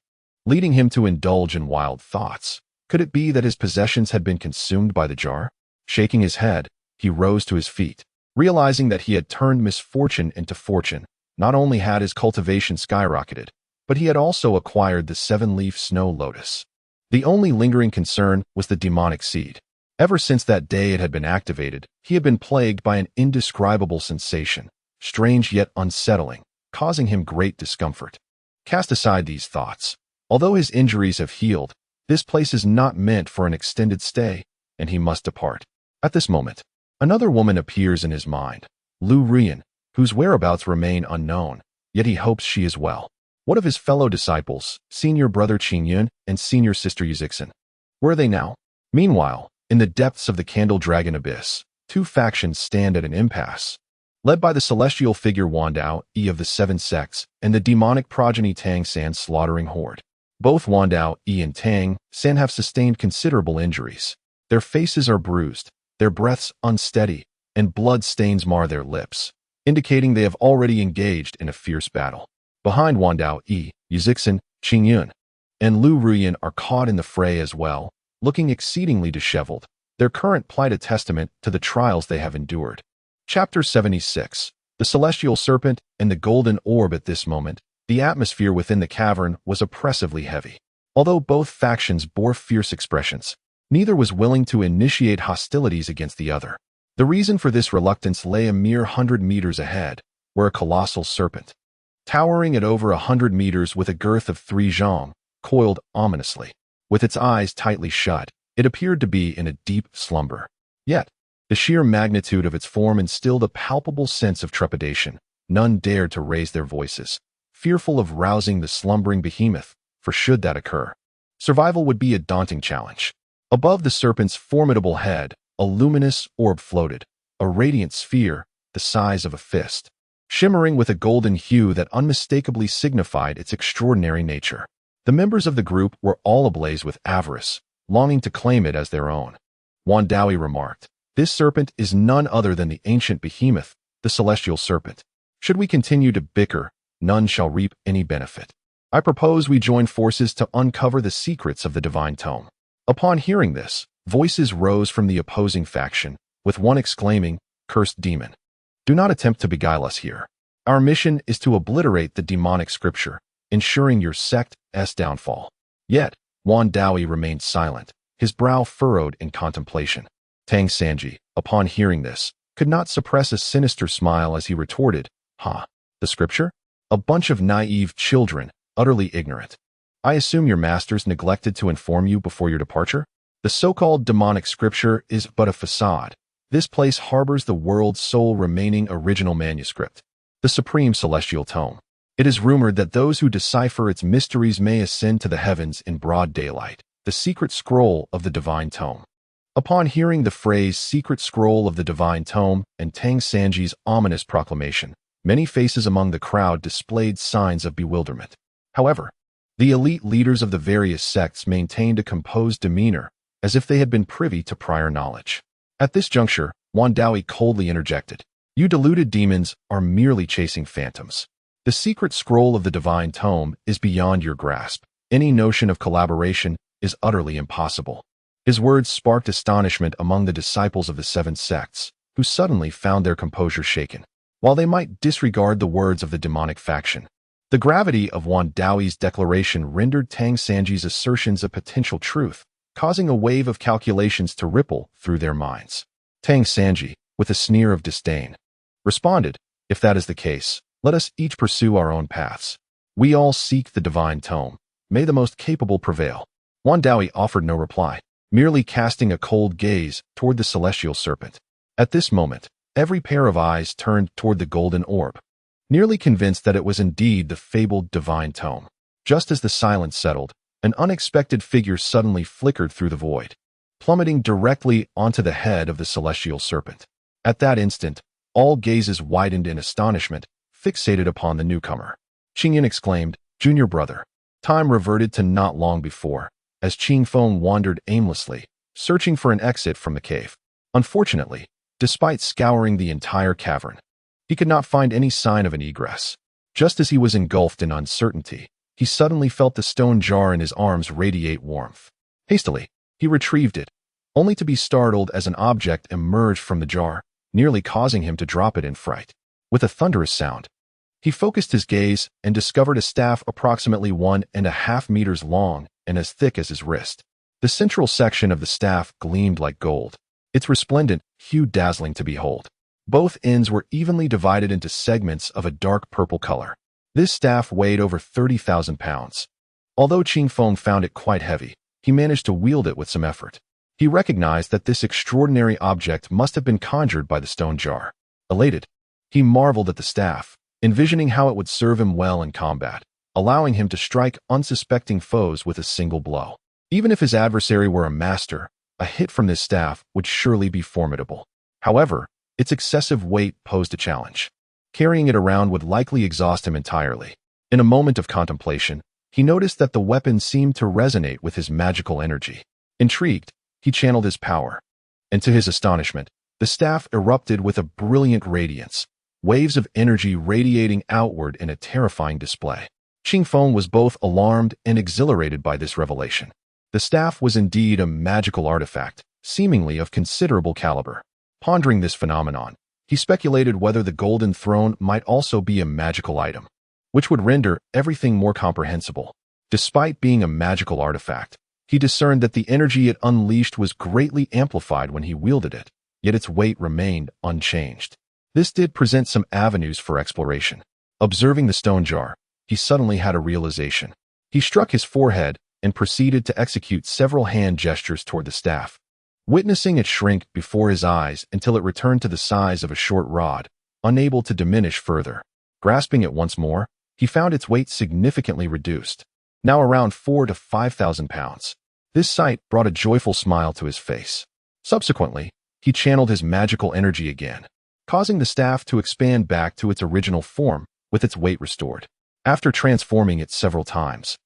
leading him to indulge in wild thoughts. Could it be that his possessions had been consumed by the jar? Shaking his head, he rose to his feet, realizing that he had turned misfortune into fortune. Not only had his cultivation skyrocketed, but he had also acquired the 7-leaf snow lotus. The only lingering concern was the demonic seed. Ever since that day it had been activated, he had been plagued by an indescribable sensation, strange yet unsettling, causing him great discomfort. Cast aside these thoughts. Although his injuries have healed, this place is not meant for an extended stay, and he must depart. At this moment, another woman appears in his mind, Lu Ruyan, whose whereabouts remain unknown, yet he hopes she is well. What of his fellow disciples, senior brother Qingyun and senior sister Yuzixin? Where are they now? Meanwhile, in the depths of the Candle Dragon Abyss, two factions stand at an impasse. Led by the celestial figure Wandao Yi of the 7 sects and the demonic progeny Tang San's slaughtering horde. Both Wandao Yi and Tang San have sustained considerable injuries. Their faces are bruised, their breaths unsteady, and blood stains mar their lips, indicating they have already engaged in a fierce battle. Behind Wandao Yi, Yuzixin, Qingyun, and Lu Ruyan are caught in the fray as well, looking exceedingly disheveled, their current plight a testament to the trials they have endured. Chapter 76. The Celestial Serpent and the Golden Orb. At this moment, the atmosphere within the cavern was oppressively heavy. Although both factions bore fierce expressions, neither was willing to initiate hostilities against the other. The reason for this reluctance lay a mere 100 meters ahead, where a colossal serpent, towering at over 100 meters with a girth of 3 zhang, coiled ominously. With its eyes tightly shut, it appeared to be in a deep slumber. Yet, the sheer magnitude of its form instilled a palpable sense of trepidation. None dared to raise their voices, fearful of rousing the slumbering behemoth, for should that occur, survival would be a daunting challenge. Above the serpent's formidable head, a luminous orb floated, a radiant sphere the size of a fist, shimmering with a golden hue that unmistakably signified its extraordinary nature. The members of the group were all ablaze with avarice, longing to claim it as their own. Wandawi remarked, "This serpent is none other than the ancient behemoth, the celestial serpent. Should we continue to bicker, none shall reap any benefit. I propose we join forces to uncover the secrets of the divine tome." Upon hearing this, voices rose from the opposing faction, with one exclaiming, "Cursed demon! Do not attempt to beguile us here. Our mission is to obliterate the demonic scripture, ensuring your sect's downfall." Yet, Wandawi remained silent, his brow furrowed in contemplation. Tang Sanji, upon hearing this, could not suppress a sinister smile as he retorted, "Ha, the scripture? A bunch of naive children, utterly ignorant. I assume your masters neglected to inform you before your departure? The so-called demonic scripture is but a facade. This place harbors the world's sole remaining original manuscript, the supreme celestial tome. It is rumored that those who decipher its mysteries may ascend to the heavens in broad daylight, the secret scroll of the divine tome." Upon hearing the phrase secret scroll of the divine tome and Tang Sanji's ominous proclamation, many faces among the crowd displayed signs of bewilderment. However, the elite leaders of the various sects maintained a composed demeanor, as if they had been privy to prior knowledge. At this juncture, Wandawi coldly interjected, "You deluded demons are merely chasing phantoms. The secret scroll of the divine tome is beyond your grasp. Any notion of collaboration is utterly impossible." His words sparked astonishment among the disciples of the 7 sects, who suddenly found their composure shaken. While they might disregard the words of the demonic faction, the gravity of Wandawi's declaration rendered Tang Sanji's assertions a potential truth, causing a wave of calculations to ripple through their minds. Tang Sanji, with a sneer of disdain, responded, "If that is the case, let us each pursue our own paths. We all seek the divine tome. May the most capable prevail." Wandawi offered no reply, merely casting a cold gaze toward the celestial serpent. At this moment, every pair of eyes turned toward the golden orb, nearly convinced that it was indeed the fabled divine tome. Just as the silence settled, an unexpected figure suddenly flickered through the void, plummeting directly onto the head of the celestial serpent. At that instant, all gazes widened in astonishment, fixated upon the newcomer. Qingyan exclaimed, "Junior brother." Time reverted to not long before, as Qing Feng wandered aimlessly, searching for an exit from the cave. Unfortunately, despite scouring the entire cavern, he could not find any sign of an egress. Just as he was engulfed in uncertainty, he suddenly felt the stone jar in his arms radiate warmth. Hastily, he retrieved it, only to be startled as an object emerged from the jar, nearly causing him to drop it in fright. With a thunderous sound, he focused his gaze and discovered a staff approximately 1.5 meters long and as thick as his wrist. The central section of the staff gleamed like gold, its resplendent hue dazzling to behold. Both ends were evenly divided into segments of a dark purple color. This staff weighed over 30,000 pounds. Although Qing Feng found it quite heavy, he managed to wield it with some effort. He recognized that this extraordinary object must have been conjured by the stone jar. Elated, he marveled at the staff, envisioning how it would serve him well in combat, allowing him to strike unsuspecting foes with a single blow. Even if his adversary were a master, a hit from this staff would surely be formidable. However, its excessive weight posed a challenge. Carrying it around would likely exhaust him entirely. In a moment of contemplation, he noticed that the weapon seemed to resonate with his magical energy. Intrigued, he channeled his power, and to his astonishment, the staff erupted with a brilliant radiance, waves of energy radiating outward in a terrifying display. Qing Feng was both alarmed and exhilarated by this revelation. The staff was indeed a magical artifact, seemingly of considerable caliber. Pondering this phenomenon, he speculated whether the golden throne might also be a magical item, which would render everything more comprehensible. Despite being a magical artifact, he discerned that the energy it unleashed was greatly amplified when he wielded it, yet its weight remained unchanged. This did present some avenues for exploration. Observing the stone jar, he suddenly had a realization. He struck his forehead and proceeded to execute several hand gestures toward the staff, witnessing it shrink before his eyes until it returned to the size of a short rod, unable to diminish further. Grasping it once more, he found its weight significantly reduced, now around 4,000 to 5,000 pounds. This sight brought a joyful smile to his face. Subsequently, he channeled his magical energy again, causing the staff to expand back to its original form with its weight restored. After transforming it several times,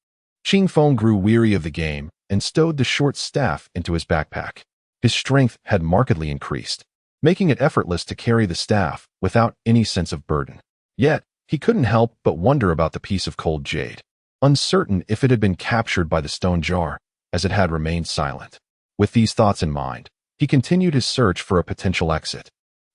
Qing Feng grew weary of the game and stowed the short staff into his backpack. His strength had markedly increased, making it effortless to carry the staff without any sense of burden. Yet, he couldn't help but wonder about the piece of cold jade, uncertain if it had been captured by the stone jar, as it had remained silent. With these thoughts in mind, he continued his search for a potential exit.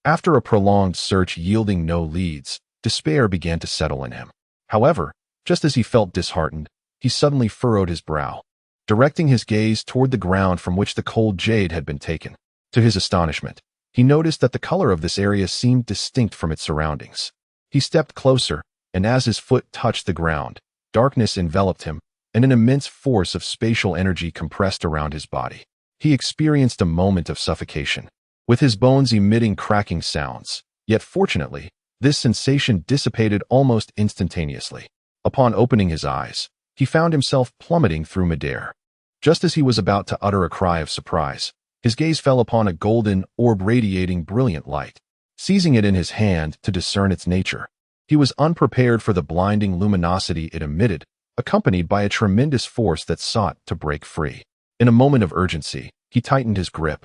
After a prolonged search yielding no leads, despair began to settle in him. However, just as he felt disheartened, he suddenly furrowed his brow, directing his gaze toward the ground from which the cold jade had been taken. To his astonishment, he noticed that the color of this area seemed distinct from its surroundings. He stepped closer, and as his foot touched the ground, darkness enveloped him, and an immense force of spatial energy compressed around his body. He experienced a moment of suffocation, with his bones emitting cracking sounds. Yet fortunately, this sensation dissipated almost instantaneously. Upon opening his eyes, he found himself plummeting through midair. Just as he was about to utter a cry of surprise, his gaze fell upon a golden orb radiating brilliant light. Seizing it in his hand to discern its nature, he was unprepared for the blinding luminosity it emitted, accompanied by a tremendous force that sought to break free. In a moment of urgency, he tightened his grip,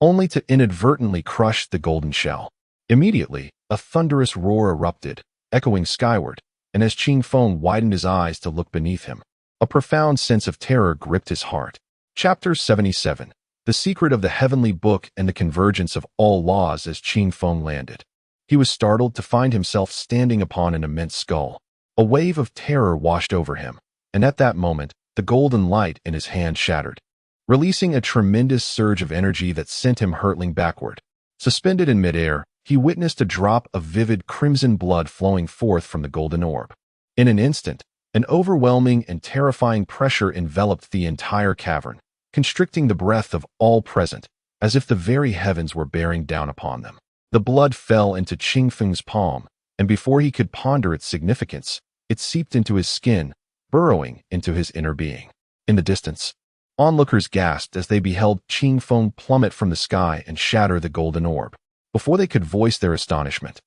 only to inadvertently crush the golden shell. Immediately, a thunderous roar erupted, echoing skyward, and as Qing Feng widened his eyes to look beneath him, a profound sense of terror gripped his heart. Chapter 77. The Secret of the Heavenly Book and the Convergence of All Laws. As Qing Feng landed, he was startled to find himself standing upon an immense skull. A wave of terror washed over him, and at that moment, the golden light in his hand shattered, releasing a tremendous surge of energy that sent him hurtling backward. Suspended in midair, he witnessed a drop of vivid crimson blood flowing forth from the golden orb. In an instant, an overwhelming and terrifying pressure enveloped the entire cavern, constricting the breath of all present, as if the very heavens were bearing down upon them. The blood fell into Qing Feng's palm, and before he could ponder its significance, it seeped into his skin, burrowing into his inner being. In the distance, onlookers gasped as they beheld Qing Feng plummet from the sky and shatter the golden orb. Before they could voice their astonishment,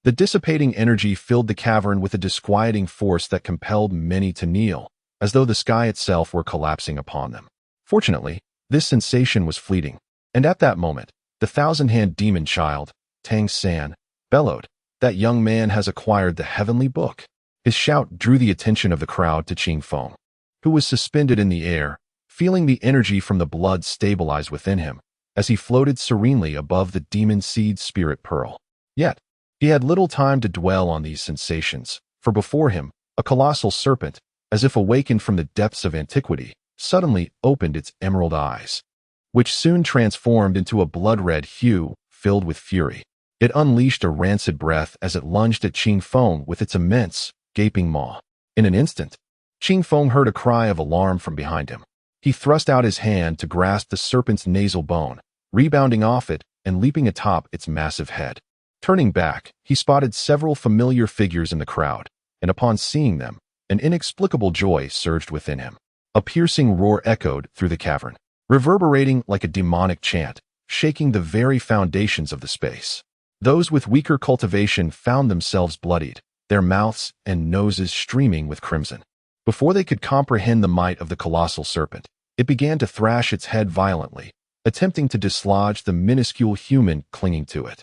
The dissipating energy filled the cavern with a disquieting force that compelled many to kneel, as though the sky itself were collapsing upon them. Fortunately, this sensation was fleeting, and at that moment, the thousand-hand demon child, Tang San, bellowed, "That young man has acquired the heavenly book." His shout drew the attention of the crowd to Qing Feng, who was suspended in the air, feeling the energy from the blood stabilize within him, as he floated serenely above the demon seed spirit pearl. Yet, he had little time to dwell on these sensations, for before him, a colossal serpent, as if awakened from the depths of antiquity, suddenly opened its emerald eyes, which soon transformed into a blood-red hue filled with fury. It unleashed a rancid breath as it lunged at Qing Feng with its immense, gaping maw. In an instant, Qing Feng heard a cry of alarm from behind him. He thrust out his hand to grasp the serpent's nasal bone, rebounding off it and leaping atop its massive head. Turning back, he spotted several familiar figures in the crowd, and upon seeing them, an inexplicable joy surged within him. A piercing roar echoed through the cavern, reverberating like a demonic chant, shaking the very foundations of the space. Those with weaker cultivation found themselves bloodied, their mouths and noses streaming with crimson. Before they could comprehend the might of the colossal serpent, it began to thrash its head violently, attempting to dislodge the minuscule human clinging to it.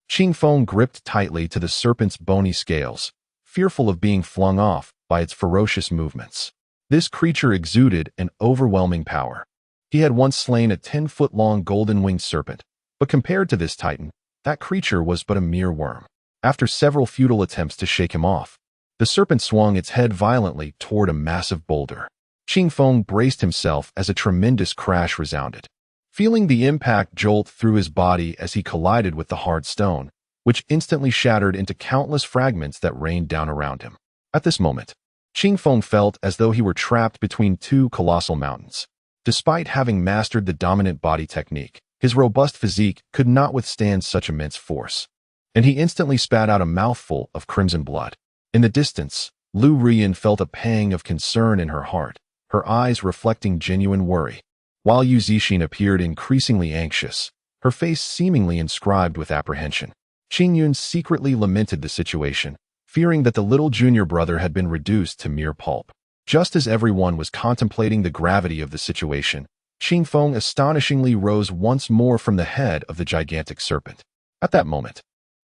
Qing Feng gripped tightly to the serpent's bony scales, fearful of being flung off by its ferocious movements. This creature exuded an overwhelming power. He had once slain a 10-foot-long golden-winged serpent, but compared to this titan, that creature was but a mere worm. After several futile attempts to shake him off, the serpent swung its head violently toward a massive boulder. Qing Feng braced himself as a tremendous crash resounded, feeling the impact jolt through his body as he collided with the hard stone, which instantly shattered into countless fragments that rained down around him. At this moment, Qing Feng felt as though he were trapped between two colossal mountains. Despite having mastered the dominant body technique, his robust physique could not withstand such immense force, and he instantly spat out a mouthful of crimson blood. In the distance, Lu Rian felt a pang of concern in her heart, her eyes reflecting genuine worry, while Yu Zixin appeared increasingly anxious, her face seemingly inscribed with apprehension. Qing Yun secretly lamented the situation, fearing that the little junior brother had been reduced to mere pulp. Just as everyone was contemplating the gravity of the situation, Qing Feng astonishingly rose once more from the head of the gigantic serpent. At that moment,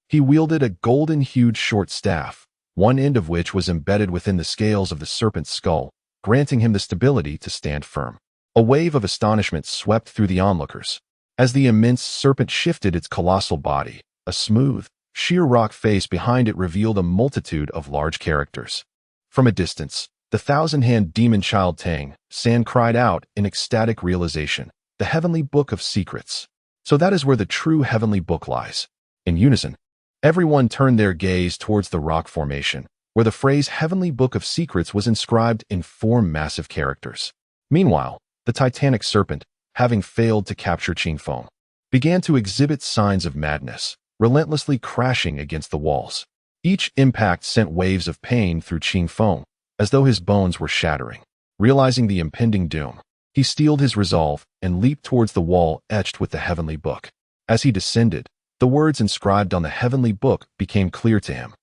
he wielded a golden-hued short staff, one end of which was embedded within the scales of the serpent's skull, granting him the stability to stand firm. A wave of astonishment swept through the onlookers. As the immense serpent shifted its colossal body, a smooth, sheer rock face behind it revealed a multitude of large characters. From a distance, the thousand-hand demon child Tang San cried out in ecstatic realization, "The heavenly book of secrets." So that is where the true heavenly book lies. In unison, everyone turned their gaze towards the rock formation, where the phrase heavenly book of secrets was inscribed in 4 massive characters. Meanwhile, the titanic serpent, having failed to capture Qing Feng, began to exhibit signs of madness, relentlessly crashing against the walls. Each impact sent waves of pain through Qing Feng, as though his bones were shattering. Realizing the impending doom, he steeled his resolve and leaped towards the wall etched with the heavenly book. As he descended, the words inscribed on the heavenly book became clear to him.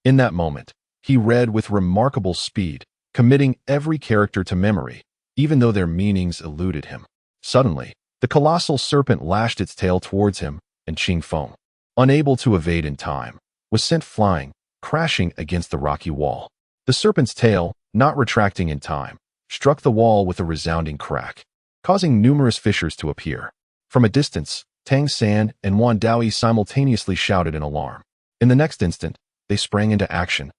In that moment, he read with remarkable speed, committing every character to memory, even though their meanings eluded him. Suddenly, the colossal serpent lashed its tail towards him, and Qing Feng, unable to evade in time, was sent flying, crashing against the rocky wall. The serpent's tail, not retracting in time, struck the wall with a resounding crack, causing numerous fissures to appear. From a distance, Tang San and Wan Daoi simultaneously shouted in alarm. In the next instant, they sprang into action,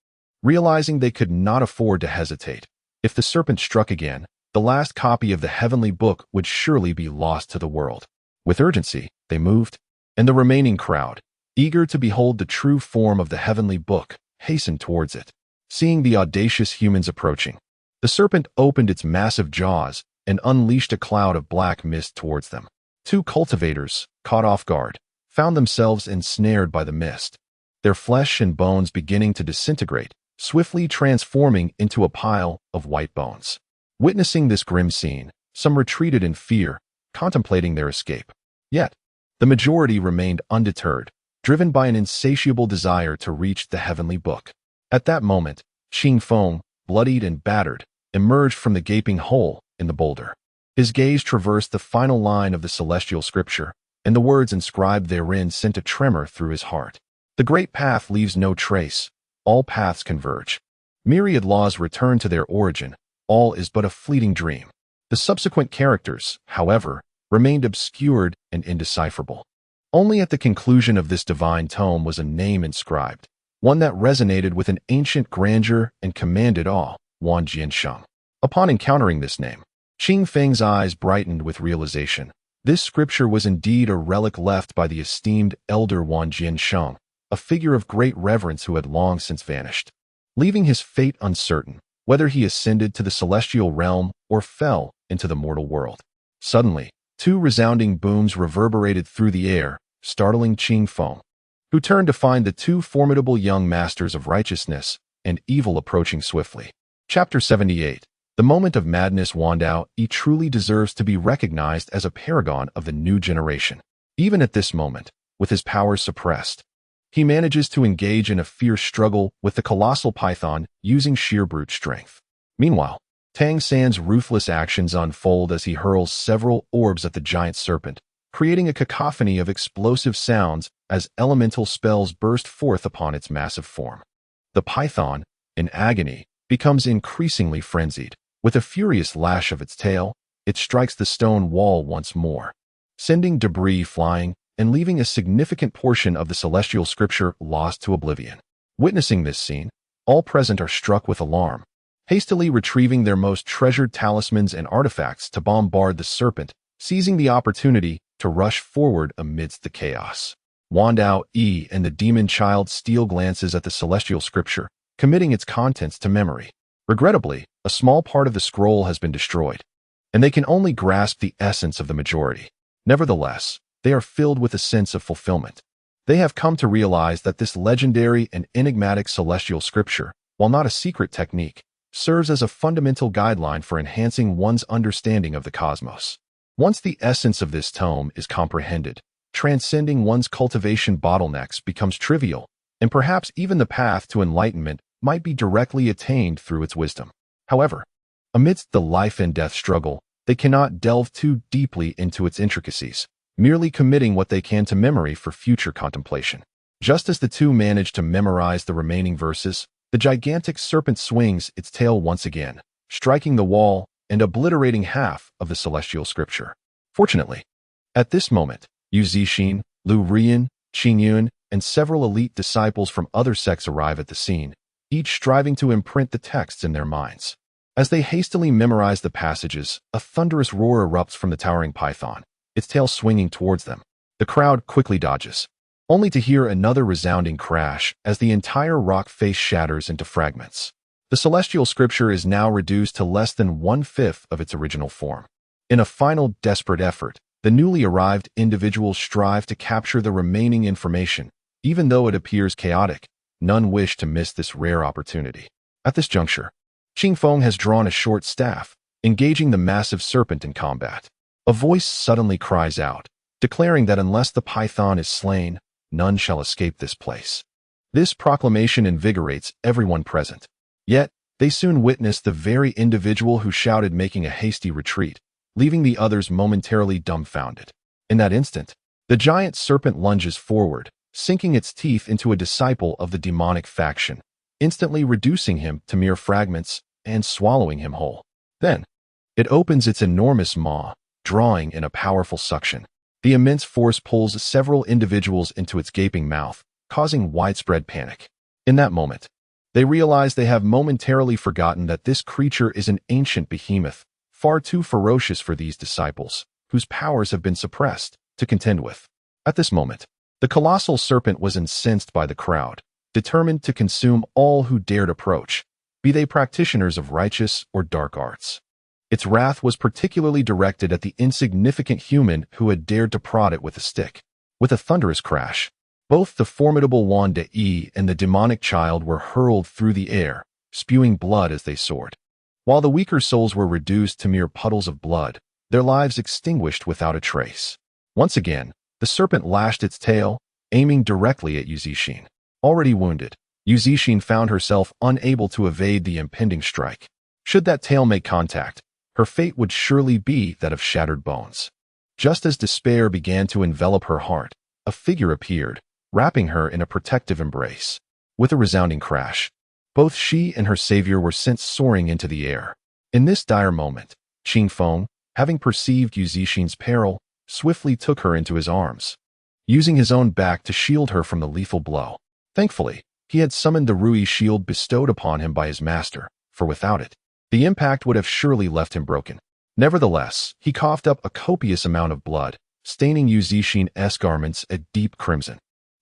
realizing they could not afford to hesitate. If the serpent struck again, the last copy of the heavenly book would surely be lost to the world. With urgency, they moved, and the remaining crowd, eager to behold the true form of the heavenly book, hastened towards it. Seeing the audacious humans approaching, the serpent opened its massive jaws and unleashed a cloud of black mist towards them. 2 cultivators, caught off guard, found themselves ensnared by the mist, their flesh and bones beginning to disintegrate, swiftly transforming into a pile of white bones. Witnessing this grim scene, some retreated in fear, contemplating their escape. Yet, the majority remained undeterred, driven by an insatiable desire to reach the heavenly book. At that moment, Qing Feng, bloodied and battered, emerged from the gaping hole in the boulder. His gaze traversed the final line of the celestial scripture, and the words inscribed therein sent a tremor through his heart. The great path leaves no trace. All paths converge. Myriad laws return to their origin. All is but a fleeting dream. The subsequent characters, however, remained obscured and indecipherable. Only at the conclusion of this divine tome was a name inscribed, one that resonated with an ancient grandeur and commanded awe, Wan Jiansheng. Upon encountering this name, Qing Feng's eyes brightened with realization. This scripture was indeed a relic left by the esteemed elder Wan Jiansheng, a figure of great reverence who had long since vanished. Leaving his fate uncertain, whether he ascended to the celestial realm or fell into the mortal world. Suddenly, two resounding booms reverberated through the air, startling Qing Feng, who turned to find the two formidable young masters of righteousness and evil approaching swiftly. Chapter 78. The moment of madness. Wan Dao truly deserves to be recognized as a paragon of the new generation. Even at this moment, with his powers suppressed, he manages to engage in a fierce struggle with the colossal python using sheer brute strength. Meanwhile, Tang San's ruthless actions unfold as he hurls several orbs at the giant serpent, creating a cacophony of explosive sounds as elemental spells burst forth upon its massive form. The python, in agony, becomes increasingly frenzied. With a furious lash of its tail, it strikes the stone wall once more, sending debris flying and leaving a significant portion of the celestial scripture lost to oblivion. Witnessing this scene, all present are struck with alarm, hastily retrieving their most treasured talismans and artifacts to bombard the serpent, seizing the opportunity to rush forward amidst the chaos. Wan Dao and the demon child steal glances at the celestial scripture, committing its contents to memory. Regrettably, a small part of the scroll has been destroyed, and they can only grasp the essence of the majority. Nevertheless, they are filled with a sense of fulfillment. They have come to realize that this legendary and enigmatic celestial scripture, while not a secret technique, serves as a fundamental guideline for enhancing one's understanding of the cosmos. Once the essence of this tome is comprehended, transcending one's cultivation bottlenecks becomes trivial, and perhaps even the path to enlightenment might be directly attained through its wisdom. However, amidst the life and death struggle, they cannot delve too deeply into its intricacies, merely committing what they can to memory for future contemplation. Just as the two manage to memorize the remaining verses, the gigantic serpent swings its tail once again, striking the wall and obliterating half of the celestial scripture. Fortunately, at this moment, Yu Zixin, Lu Rian, Qing Yun, and several elite disciples from other sects arrive at the scene, each striving to imprint the texts in their minds. As they hastily memorize the passages, a thunderous roar erupts from the towering python, its tail swinging towards them. The crowd quickly dodges, only to hear another resounding crash as the entire rock face shatters into fragments. The celestial scripture is now reduced to less than 1/5 of its original form. In a final desperate effort, the newly arrived individuals strive to capture the remaining information. Even though it appears chaotic, none wish to miss this rare opportunity. At this juncture, Qing Feng has drawn a short staff, engaging the massive serpent in combat. A voice suddenly cries out, declaring that unless the python is slain, none shall escape this place. This proclamation invigorates everyone present. Yet, they soon witness the very individual who shouted making a hasty retreat, leaving the others momentarily dumbfounded. In that instant, the giant serpent lunges forward, sinking its teeth into a disciple of the demonic faction, instantly reducing him to mere fragments and swallowing him whole. Then, it opens its enormous maw, drawing in a powerful suction. The immense force pulls several individuals into its gaping mouth, causing widespread panic. In that moment, they realize they have momentarily forgotten that this creature is an ancient behemoth, far too ferocious for these disciples, whose powers have been suppressed, to contend with. At this moment, the colossal serpent was incensed by the crowd, determined to consume all who dared approach, be they practitioners of righteous or dark arts. Its wrath was particularly directed at the insignificant human who had dared to prod it with a stick. With a thunderous crash, both the formidable Wan De and the demonic child were hurled through the air, spewing blood as they soared. While the weaker souls were reduced to mere puddles of blood, their lives extinguished without a trace. Once again, the serpent lashed its tail, aiming directly at Yu Zixin. Already wounded, Yu Zixin found herself unable to evade the impending strike. Should that tail make contact, her fate would surely be that of shattered bones. Just as despair began to envelop her heart, a figure appeared, wrapping her in a protective embrace. With a resounding crash, both she and her savior were sent soaring into the air. In this dire moment, Qing Feng, having perceived Yu Zixin's peril, swiftly took her into his arms, using his own back to shield her from the lethal blow. Thankfully, he had summoned the Rui shield bestowed upon him by his master, for without it, the impact would have surely left him broken. Nevertheless, he coughed up a copious amount of blood, staining Yu Zixin's garments a deep crimson.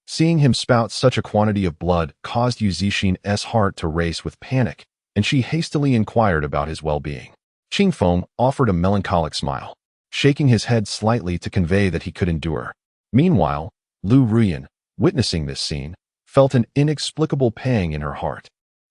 Seeing him spout such a quantity of blood caused Yu Zixin's heart to race with panic, and she hastily inquired about his well-being. Qing Feng offered a melancholic smile, shaking his head slightly to convey that he could endure. Meanwhile, Lu Ruyan, witnessing this scene, felt an inexplicable pang in her heart,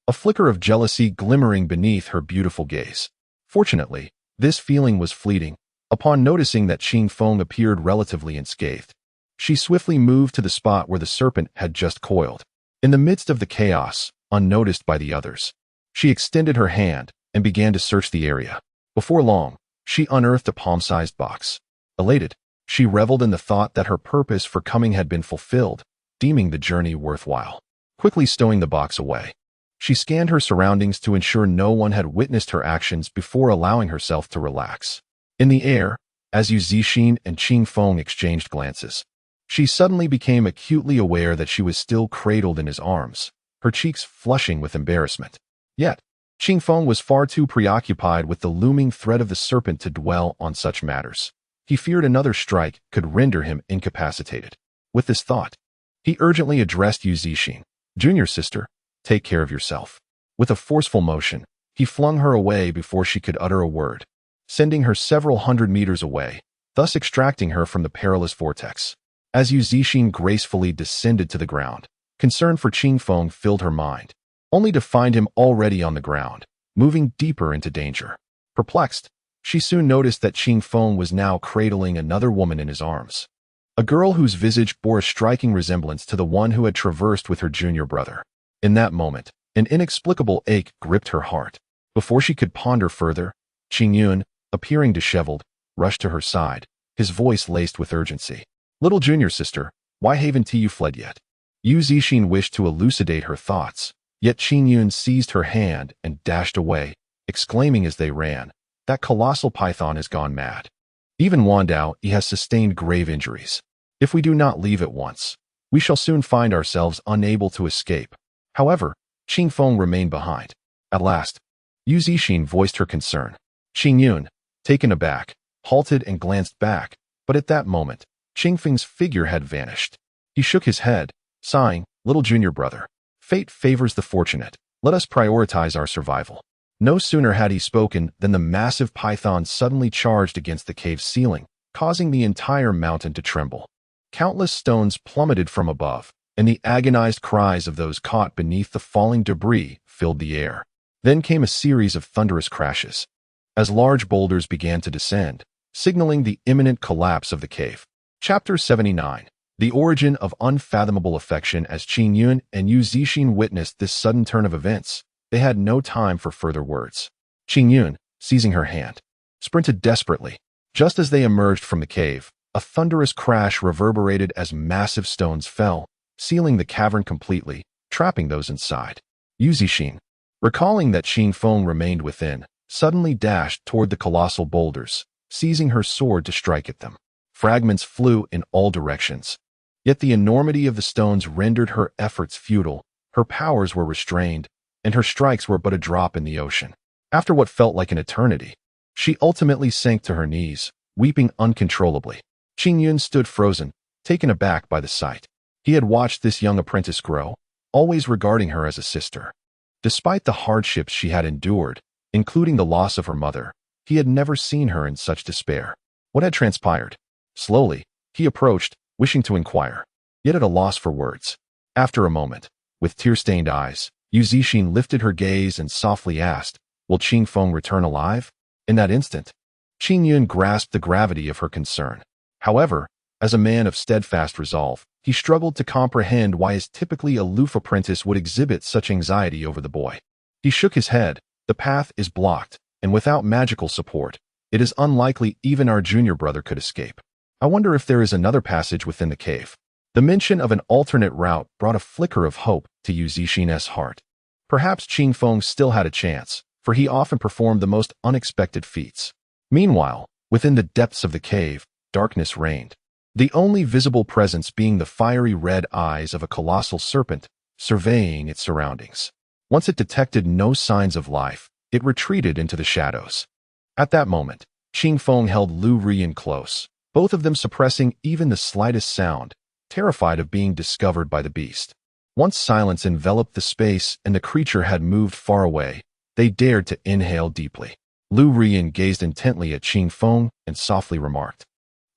a flicker of jealousy glimmering beneath her beautiful gaze. Fortunately, this feeling was fleeting. Upon noticing that Qing Feng appeared relatively unscathed, she swiftly moved to the spot where the serpent had just coiled. In the midst of the chaos, unnoticed by the others, she extended her hand and began to search the area. Before long, she unearthed a palm-sized box. Elated, she reveled in the thought that her purpose for coming had been fulfilled, deeming the journey worthwhile. Quickly stowing the box away, she scanned her surroundings to ensure no one had witnessed her actions before allowing herself to relax. In the air, as Yu Zixin and Qing Feng exchanged glances, she suddenly became acutely aware that she was still cradled in his arms, her cheeks flushing with embarrassment. Yet, Qing Feng was far too preoccupied with the looming threat of the serpent to dwell on such matters. He feared another strike could render him incapacitated. With this thought, he urgently addressed Yu Zixin. "Junior sister, take care of yourself." With a forceful motion, he flung her away before she could utter a word, sending her several hundred meters away, thus extracting her from the perilous vortex. As Yu Zixin gracefully descended to the ground, concern for Qing Feng filled her mind, only to find him already on the ground, moving deeper into danger. Perplexed, she soon noticed that Qing Feng was now cradling another woman in his arms, a girl whose visage bore a striking resemblance to the one who had traversed with her junior brother. In that moment, an inexplicable ache gripped her heart. Before she could ponder further, Qing Yun, appearing disheveled, rushed to her side, his voice laced with urgency. "Little junior sister, why haven't you fled yet?" Yu Zixin wished to elucidate her thoughts, yet Qing Yun seized her hand and dashed away, exclaiming as they ran, "That colossal python has gone mad. Even Wandao, he has sustained grave injuries. If we do not leave at once, we shall soon find ourselves unable to escape." However, Qing Feng remained behind. At last, Yu Zixin voiced her concern. Qing Yun, taken aback, halted and glanced back, but at that moment, Qing Feng's figure had vanished. He shook his head, sighing, "Little junior brother, fate favors the fortunate. Let us prioritize our survival." No sooner had he spoken than the massive python suddenly charged against the cave's ceiling, causing the entire mountain to tremble. Countless stones plummeted from above, and the agonized cries of those caught beneath the falling debris filled the air. Then came a series of thunderous crashes, as large boulders began to descend, signaling the imminent collapse of the cave. Chapter 79. The Origin of Unfathomable Affection. As Qing Yun and Yu Zixin witnessed this sudden turn of events, they had no time for further words. Qing Yun, seizing her hand, sprinted desperately. Just as they emerged from the cave, a thunderous crash reverberated as massive stones fell, sealing the cavern completely, trapping those inside. Yu Zixin, recalling that Qing Feng remained within, suddenly dashed toward the colossal boulders, seizing her sword to strike at them. Fragments flew in all directions. Yet the enormity of the stones rendered her efforts futile, her powers were restrained, and her strikes were but a drop in the ocean. After what felt like an eternity, she ultimately sank to her knees, weeping uncontrollably. Qing Yun stood frozen, taken aback by the sight. He had watched this young apprentice grow, always regarding her as a sister. Despite the hardships she had endured, including the loss of her mother, he had never seen her in such despair. What had transpired? Slowly, he approached, wishing to inquire, yet at a loss for words. After a moment, with tear-stained eyes, Yu Zixin lifted her gaze and softly asked, "Will Qing Feng return alive?" In that instant, Qing Yun grasped the gravity of her concern. However, as a man of steadfast resolve, He struggled to comprehend why his typically aloof apprentice would exhibit such anxiety over the boy. He shook his head. The path is blocked, and without magical support, it is unlikely even our junior brother could escape. I wonder if there is another passage within the cave. The mention of an alternate route brought a flicker of hope to Yu Zixin's heart. Perhaps Qing Feng still had a chance, for he often performed the most unexpected feats. Meanwhile, within the depths of the cave, darkness reigned, the only visible presence being the fiery red eyes of a colossal serpent, surveying its surroundings. Once it detected no signs of life, it retreated into the shadows. At that moment, Qing Feng held Lu Rian close, both of them suppressing even the slightest sound, terrified of being discovered by the beast. Once silence enveloped the space and the creature had moved far away, they dared to inhale deeply. Lu Rian gazed intently at Qing Feng and softly remarked,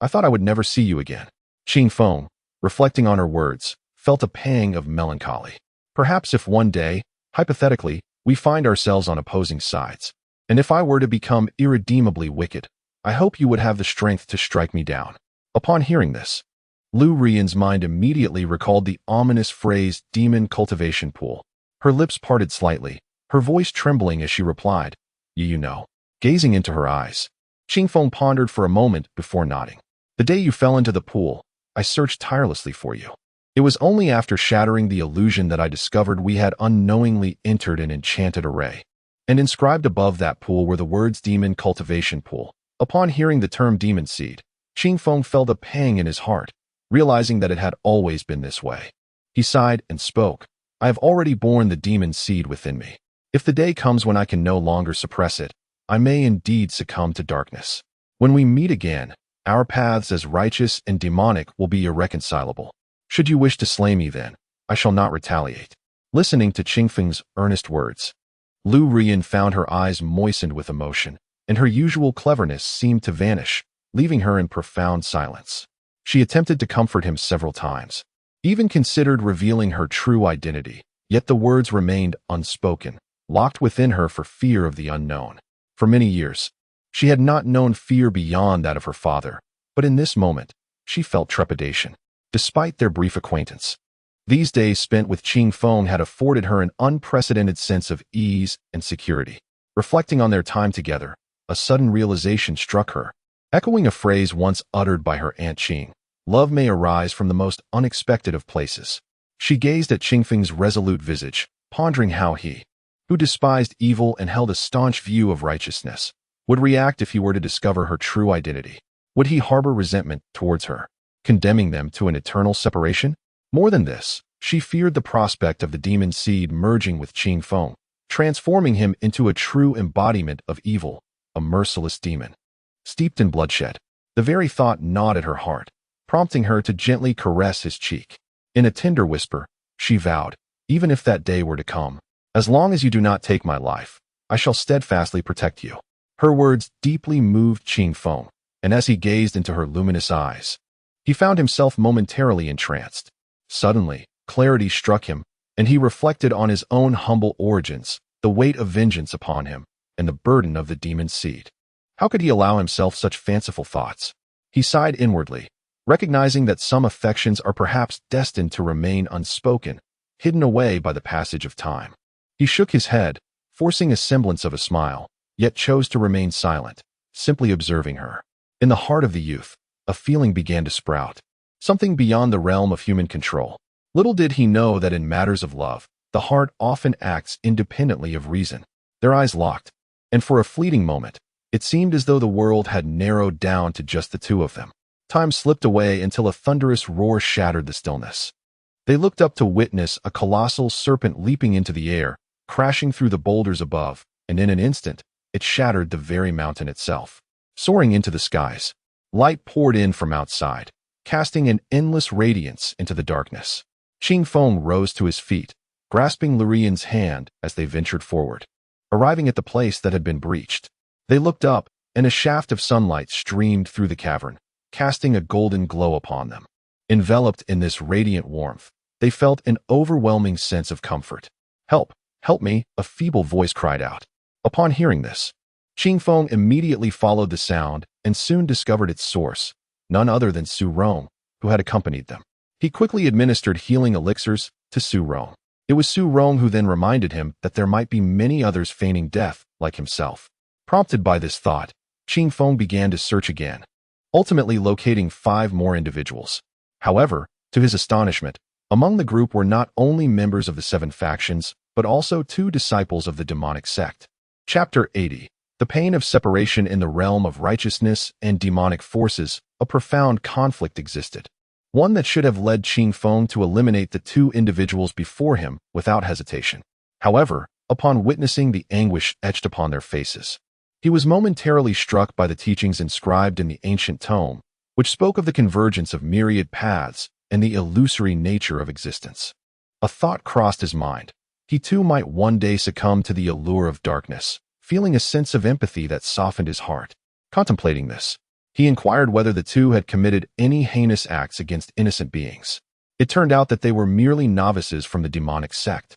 "I thought I would never see you again." Qing Feng, reflecting on her words, felt a pang of melancholy. Perhaps if one day, hypothetically, we find ourselves on opposing sides, and if I were to become irredeemably wicked, I hope you would have the strength to strike me down. Upon hearing this, Lu Rian's mind immediately recalled the ominous phrase demon cultivation pool. Her lips parted slightly, her voice trembling as she replied, You know. Gazing into her eyes, Qing Feng pondered for a moment before nodding. The day you fell into the pool, I searched tirelessly for you. It was only after shattering the illusion that I discovered we had unknowingly entered an enchanted array. And inscribed above that pool were the words Demon Cultivation Pool. Upon hearing the term demon seed, Qing Feng felt a pang in his heart, realizing that it had always been this way. He sighed and spoke, I have already borne the demon seed within me. If the day comes when I can no longer suppress it, I may indeed succumb to darkness. When we meet again, our paths as righteous and demonic will be irreconcilable. Should you wish to slay me then, I shall not retaliate. Listening to Qing Feng's earnest words, Lu Rian found her eyes moistened with emotion, and her usual cleverness seemed to vanish, leaving her in profound silence. She attempted to comfort him several times, even considered revealing her true identity, yet the words remained unspoken, locked within her for fear of the unknown. For many years, she had not known fear beyond that of her father, but in this moment, she felt trepidation, despite their brief acquaintance. These days spent with Qing Feng had afforded her an unprecedented sense of ease and security. Reflecting on their time together, a sudden realization struck her, echoing a phrase once uttered by her Aunt Qing, love may arise from the most unexpected of places. She gazed at Qing Feng's resolute visage, pondering how he, who despised evil and held a staunch view of righteousness, would react if he were to discover her true identity. Would he harbor resentment towards her, condemning them to an eternal separation? More than this, she feared the prospect of the demon seed merging with Qing Feng, transforming him into a true embodiment of evil, a merciless demon, steeped in bloodshed. The very thought gnawed at her heart, prompting her to gently caress his cheek. In a tender whisper, she vowed, even if that day were to come, as long as you do not take my life, I shall steadfastly protect you. Her words deeply moved Qing Feng, and as he gazed into her luminous eyes, he found himself momentarily entranced. Suddenly, clarity struck him, and he reflected on his own humble origins, the weight of vengeance upon him, and the burden of the demon's seed. How could he allow himself such fanciful thoughts? He sighed inwardly, recognizing that some affections are perhaps destined to remain unspoken, hidden away by the passage of time. He shook his head, forcing a semblance of a smile, yet chose to remain silent, simply observing her. In the heart of the youth, a feeling began to sprout, something beyond the realm of human control. Little did he know that in matters of love, the heart often acts independently of reason. Their eyes locked, and for a fleeting moment, it seemed as though the world had narrowed down to just the two of them. Time slipped away until a thunderous roar shattered the stillness. They looked up to witness a colossal serpent leaping into the air, crashing through the boulders above, and in an instant, it shattered the very mountain itself. Soaring into the skies, light poured in from outside, casting an endless radiance into the darkness. Qing Feng rose to his feet, grasping Lu Rian's hand as they ventured forward. Arriving at the place that had been breached, they looked up, and a shaft of sunlight streamed through the cavern, casting a golden glow upon them. Enveloped in this radiant warmth, they felt an overwhelming sense of comfort. Help! Help me! A feeble voice cried out. Upon hearing this, Qing Feng immediately followed the sound and soon discovered its source, none other than Su Rong, who had accompanied them. He quickly administered healing elixirs to Su Rong. It was Su Rong who then reminded him that there might be many others feigning death like himself. Prompted by this thought, Qing Feng began to search again, ultimately locating 5 more individuals. However, to his astonishment, among the group were not only members of the 7 factions, but also 2 disciples of the demonic sect. Chapter 80. The pain of separation in the realm of righteousness and demonic forces. A profound conflict existed. One that should have led Qing Feng to eliminate the 2 individuals before him without hesitation. However, upon witnessing the anguish etched upon their faces, he was momentarily struck by the teachings inscribed in the ancient tome, which spoke of the convergence of myriad paths and the illusory nature of existence. A thought crossed his mind. He too might one day succumb to the allure of darkness, feeling a sense of empathy that softened his heart. Contemplating this, he inquired whether the 2 had committed any heinous acts against innocent beings. It turned out that they were merely novices from the demonic sect,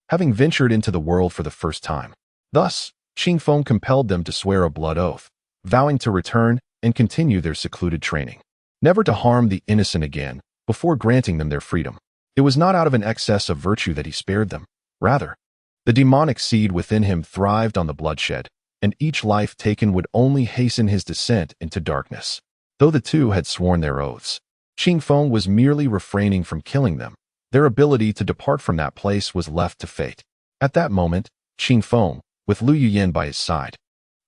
having ventured into the world for the first time. Thus, Qing Feng compelled them to swear a blood oath, vowing to return and continue their secluded training, never to harm the innocent again, before granting them their freedom. It was not out of an excess of virtue that he spared them. Rather, the demonic seed within him thrived on the bloodshed, and each life taken would only hasten his descent into darkness. Though the 2 had sworn their oaths, Qing Feng was merely refraining from killing them. Their ability to depart from that place was left to fate. At that moment, Qing Feng, with Lu Yuyan by his side,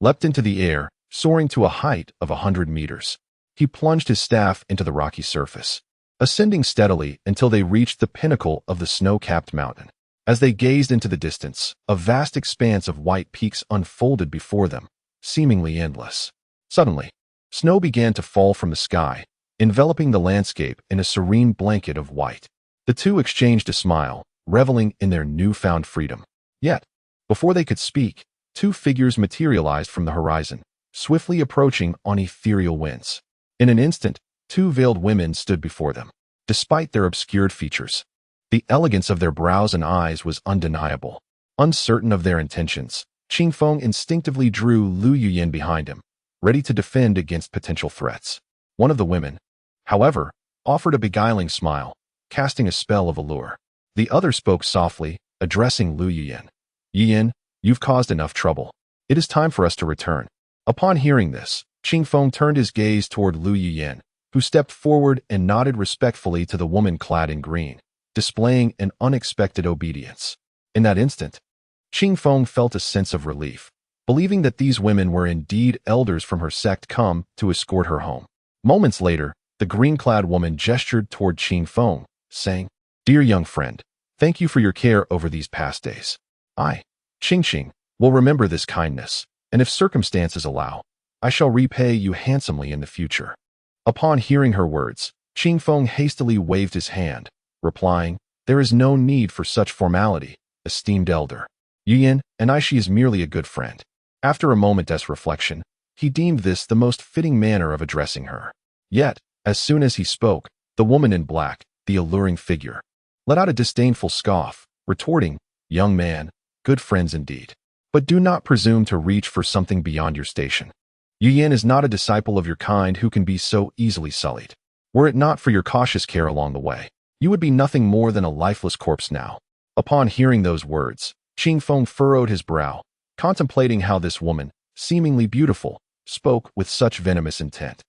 leapt into the air, soaring to a height of 100 meters. He plunged his staff into the rocky surface, ascending steadily until they reached the pinnacle of the snow-capped mountain. As they gazed into the distance, a vast expanse of white peaks unfolded before them, seemingly endless. Suddenly, snow began to fall from the sky, enveloping the landscape in a serene blanket of white. The 2 exchanged a smile, reveling in their newfound freedom. Yet, before they could speak, 2 figures materialized from the horizon, swiftly approaching on ethereal winds. In an instant, 2 veiled women stood before them. Despite their obscured features, the elegance of their brows and eyes was undeniable. Uncertain of their intentions, Qing Feng instinctively drew Lu Yuyan behind him, ready to defend against potential threats. One of the women, however, offered a beguiling smile, casting a spell of allure. The other spoke softly, addressing Lu Yuyan. "Yuyan, you've caused enough trouble. It is time for us to return." Upon hearing this, Qing Feng turned his gaze toward Lu Yuyan, who stepped forward and nodded respectfully to the woman clad in green, displaying an unexpected obedience. In that instant, Qing Feng felt a sense of relief, believing that these women were indeed elders from her sect come to escort her home. Moments later, the green-clad woman gestured toward Qing Feng, saying, "Dear young friend, thank you for your care over these past days. I, Qing, will remember this kindness, and if circumstances allow, I shall repay you handsomely in the future." Upon hearing her words, Qing Feng hastily waved his hand, replying, "There is no need for such formality, esteemed elder. Yuyan and she is merely a good friend." After a moment's reflection, he deemed this the most fitting manner of addressing her. Yet, as soon as he spoke, the woman in black, the alluring figure, let out a disdainful scoff, retorting, "Young man, good friends indeed. But do not presume to reach for something beyond your station. Yuyan is not a disciple of your kind who can be so easily sullied. Were it not for your cautious care along the way, you would be nothing more than a lifeless corpse now." Upon hearing those words, Qing Feng furrowed his brow, contemplating how this woman, seemingly beautiful, spoke with such venomous intent.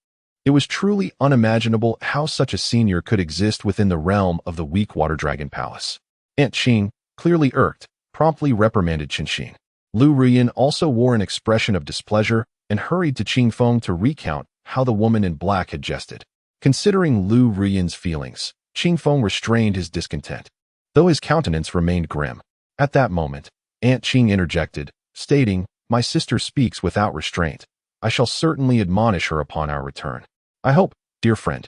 It was truly unimaginable how such a senior could exist within the realm of the weak water dragon palace. Aunt Qing, clearly irked, promptly reprimanded Qinshin. Lu Ruyan also wore an expression of displeasure and hurried to Qing Feng to recount how the woman in black had jested. Considering Lu Ruyan's feelings, Qing Feng restrained his discontent, though his countenance remained grim. At that moment, Aunt Qing interjected, stating, "My sister speaks without restraint. I shall certainly admonish her upon our return. I hope, dear friend,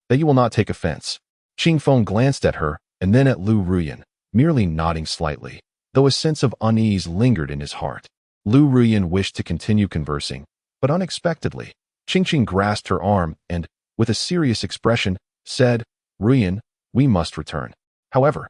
that you will not take offense." Qing Feng glanced at her and then at Lu Ruyan, merely nodding slightly, though a sense of unease lingered in his heart. Lu Ruyan wished to continue conversing, but unexpectedly, Qing grasped her arm and, with a serious expression, said, "Ruyan, we must return." However,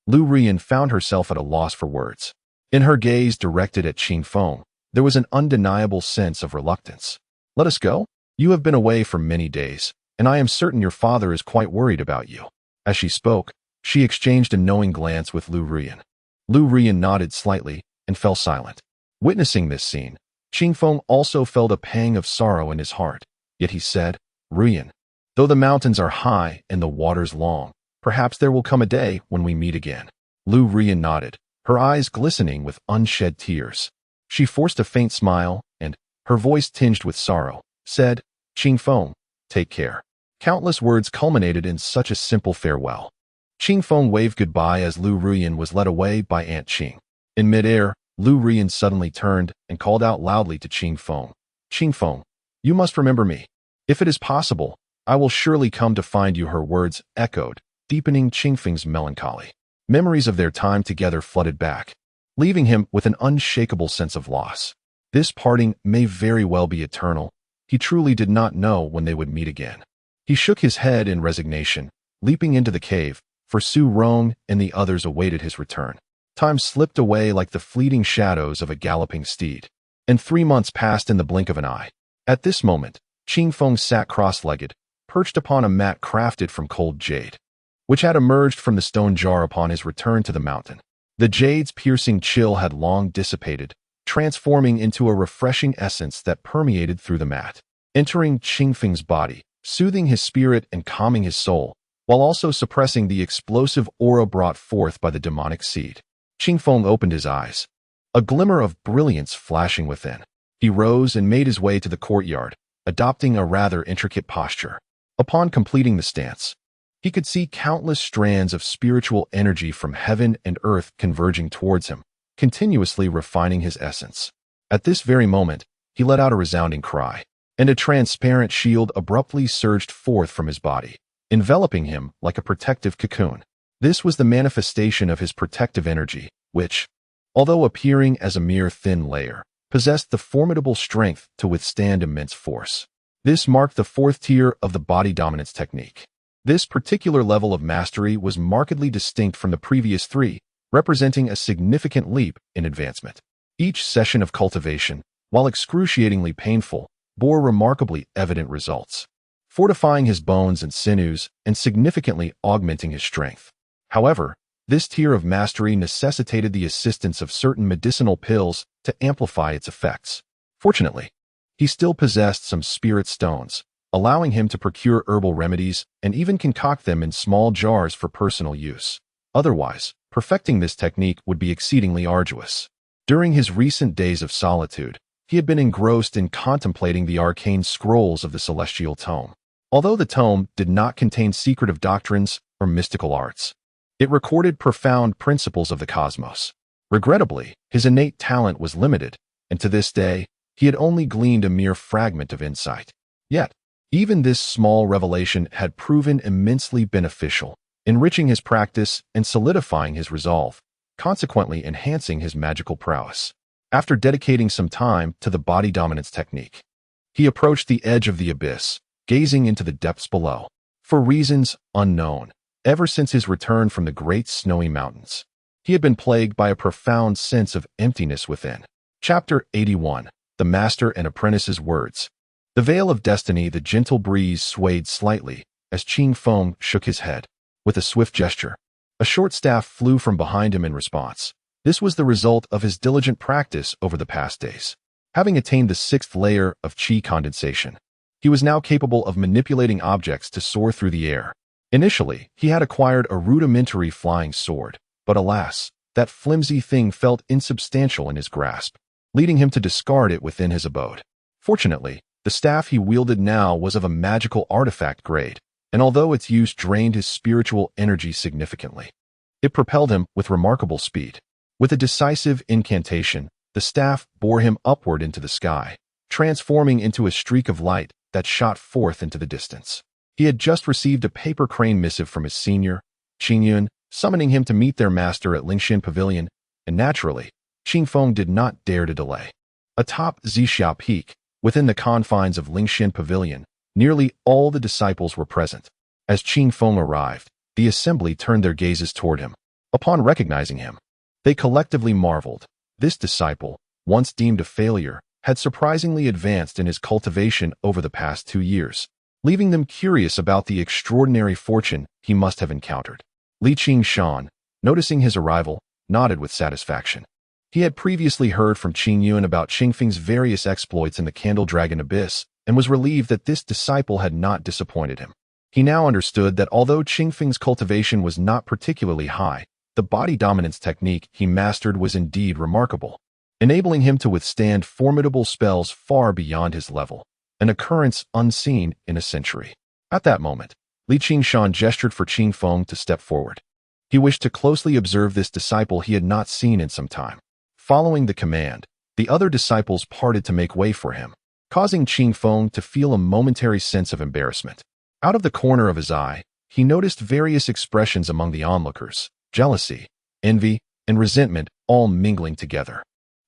Lu Ruyan found herself at a loss for words. In her gaze directed at Qing Feng, there was an undeniable sense of reluctance. "Let us go? You have been away for many days, and I am certain your father is quite worried about you." As she spoke, she exchanged a knowing glance with Lu Rian. Lu Rian nodded slightly and fell silent. Witnessing this scene, Qingfeng also felt a pang of sorrow in his heart, yet he said, "Rian, though the mountains are high and the waters long, perhaps there will come a day when we meet again." Lu Rian nodded, her eyes glistening with unshed tears. She forced a faint smile and, her voice tinged with sorrow, said, "Qingfeng, take care." Countless words culminated in such a simple farewell. Qingfeng waved goodbye as Lu Rian was led away by Aunt Qing. In midair, Lu Rian suddenly turned and called out loudly to Qingfeng, "Qingfeng, you must remember me. If it is possible, I will surely come to find you." Her words echoed, deepening Qingfeng's melancholy. Memories of their time together flooded back, leaving him with an unshakable sense of loss. This parting may very well be eternal. He truly did not know when they would meet again. He shook his head in resignation, leaping into the cave, for Su Rong and the others awaited his return. Time slipped away like the fleeting shadows of a galloping steed, and 3 months passed in the blink of an eye. At this moment, Qingfeng sat cross-legged, perched upon a mat crafted from cold jade, which had emerged from the stone jar upon his return to the mountain. The jade's piercing chill had long dissipated, transforming into a refreshing essence that permeated through the mat, entering Qingfeng's body, soothing his spirit and calming his soul, while also suppressing the explosive aura brought forth by the demonic seed. Qingfeng opened his eyes, a glimmer of brilliance flashing within. He rose and made his way to the courtyard, adopting a rather intricate posture. Upon completing the stance, he could see countless strands of spiritual energy from heaven and earth converging towards him, continuously refining his essence. At this very moment, he let out a resounding cry, and a transparent shield abruptly surged forth from his body, enveloping him like a protective cocoon. This was the manifestation of his protective energy, which, although appearing as a mere thin layer, possessed the formidable strength to withstand immense force. This marked the 4th tier of the body dominance technique. This particular level of mastery was markedly distinct from the previous 3, representing a significant leap in advancement. Each session of cultivation, while excruciatingly painful, bore remarkably evident results, fortifying his bones and sinews and significantly augmenting his strength. However, this tier of mastery necessitated the assistance of certain medicinal pills to amplify its effects. Fortunately, he still possessed some spirit stones, allowing him to procure herbal remedies and even concoct them in small jars for personal use. Otherwise, perfecting this technique would be exceedingly arduous. During his recent days of solitude, he had been engrossed in contemplating the arcane scrolls of the celestial tome. Although the tome did not contain secretive doctrines or mystical arts, it recorded profound principles of the cosmos. Regrettably, his innate talent was limited, and to this day, he had only gleaned a mere fragment of insight. Yet, even this small revelation had proven immensely beneficial, enriching his practice and solidifying his resolve, consequently enhancing his magical prowess. After dedicating some time to the body dominance technique, he approached the edge of the abyss, gazing into the depths below. For reasons unknown, ever since his return from the great snowy mountains, he had been plagued by a profound sense of emptiness within. Chapter 81. The Master and Apprentice's Words. The veil of destiny. The gentle breeze swayed slightly as Qingfeng shook his head. With a swift gesture, a short staff flew from behind him in response. This was the result of his diligent practice over the past days. Having attained the 6th layer of qi condensation, he was now capable of manipulating objects to soar through the air. Initially, he had acquired a rudimentary flying sword, but alas, that flimsy thing felt insubstantial in his grasp, leading him to discard it within his abode. Fortunately, the staff he wielded now was of a magical artifact grade, and although its use drained his spiritual energy significantly, it propelled him with remarkable speed. With a decisive incantation, the staff bore him upward into the sky, transforming into a streak of light that shot forth into the distance. He had just received a paper crane missive from his senior, Qingyun, summoning him to meet their master at Lingxian Pavilion, and naturally, Qingfeng did not dare to delay. Atop Zixia Peak, within the confines of Lingxian Pavilion, nearly all the disciples were present. As Qingfeng arrived, the assembly turned their gazes toward him. Upon recognizing him, they collectively marveled. This disciple, once deemed a failure, had surprisingly advanced in his cultivation over the past 2 years. leaving them curious about the extraordinary fortune he must have encountered. Li Qingshan, noticing his arrival, nodded with satisfaction. He had previously heard from Qing Yuan about Qingfeng's various exploits in the Candle Dragon Abyss and was relieved that this disciple had not disappointed him. He now understood that although Qingfeng's cultivation was not particularly high, the body dominance technique he mastered was indeed remarkable, enabling him to withstand formidable spells far beyond his level, an occurrence unseen in a century. At that moment, Li Qingshan gestured for Qingfeng to step forward. He wished to closely observe this disciple he had not seen in some time. Following the command, the other disciples parted to make way for him, causing Qingfeng to feel a momentary sense of embarrassment. Out of the corner of his eye, he noticed various expressions among the onlookers: jealousy, envy, and resentment all mingling together.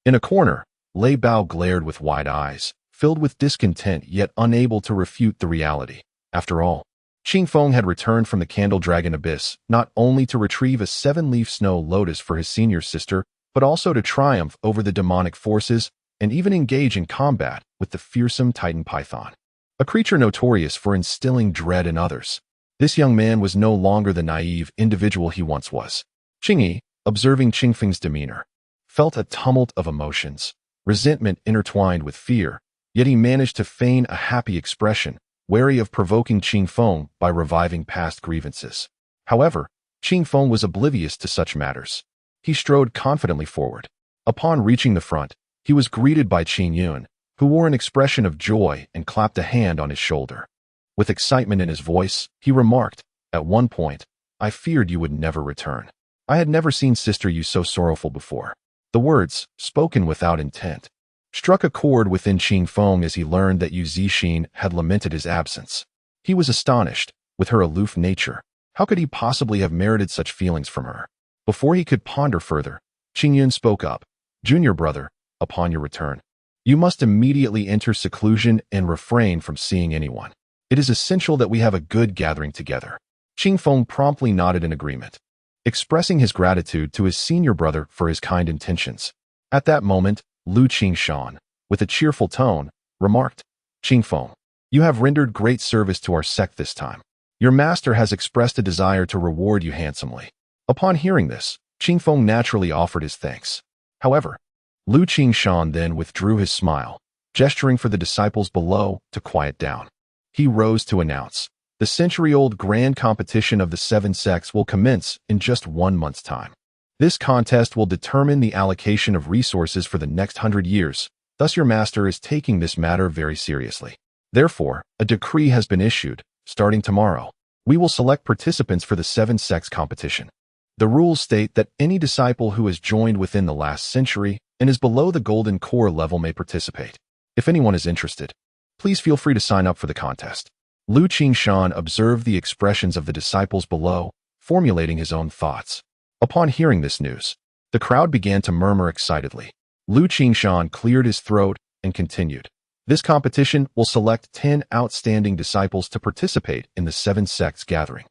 In a corner, Lei Bao glared with wide eyes, filled with discontent yet unable to refute the reality. After all, Qingfeng had returned from the Candle Dragon Abyss not only to retrieve a 7-leaf snow lotus for his senior sister, but also to triumph over the demonic forces and even engage in combat with the fearsome Titan Python, a creature notorious for instilling dread in others. This young man was no longer the naive individual he once was. Qingyi, observing Qingfeng's demeanor, felt a tumult of emotions, resentment intertwined with fear, yet he managed to feign a happy expression, wary of provoking Qingfeng by reviving past grievances. However, Qingfeng was oblivious to such matters. He strode confidently forward. Upon reaching the front, he was greeted by Qing Yuan, who wore an expression of joy and clapped a hand on his shoulder. With excitement in his voice, he remarked, "At one point, I feared you would never return. I had never seen Sister Yu so sorrowful before." The words, spoken without intent, struck a chord within Qingfeng as he learned that Yu Zixin had lamented his absence. He was astonished. With her aloof nature, how could he possibly have merited such feelings from her? Before he could ponder further, Qing Yuan spoke up. "Junior brother, upon your return, you must immediately enter seclusion and refrain from seeing anyone. It is essential that we have a good gathering together." Qingfeng promptly nodded in agreement, expressing his gratitude to his senior brother for his kind intentions. At that moment, Lu Qingshan, with a cheerful tone, remarked, "Qingfeng, you have rendered great service to our sect this time. Your master has expressed a desire to reward you handsomely." Upon hearing this, Qingfeng naturally offered his thanks. However, Lu Qingshan then withdrew his smile, gesturing for the disciples below to quiet down. He rose to announce, "The century-old grand competition of the 7 sects will commence in just 1 month's time. This contest will determine the allocation of resources for the next 100 years, thus your master is taking this matter very seriously. Therefore, a decree has been issued. Starting tomorrow, we will select participants for the 7 sects competition. The rules state that any disciple who has joined within the last century and is below the golden core level may participate. If anyone is interested, please feel free to sign up for the contest." Lu Qingshan observed the expressions of the disciples below, formulating his own thoughts. Upon hearing this news, the crowd began to murmur excitedly. Lu Qingshan cleared his throat and continued, "This competition will select 10 outstanding disciples to participate in the 7 sects gathering.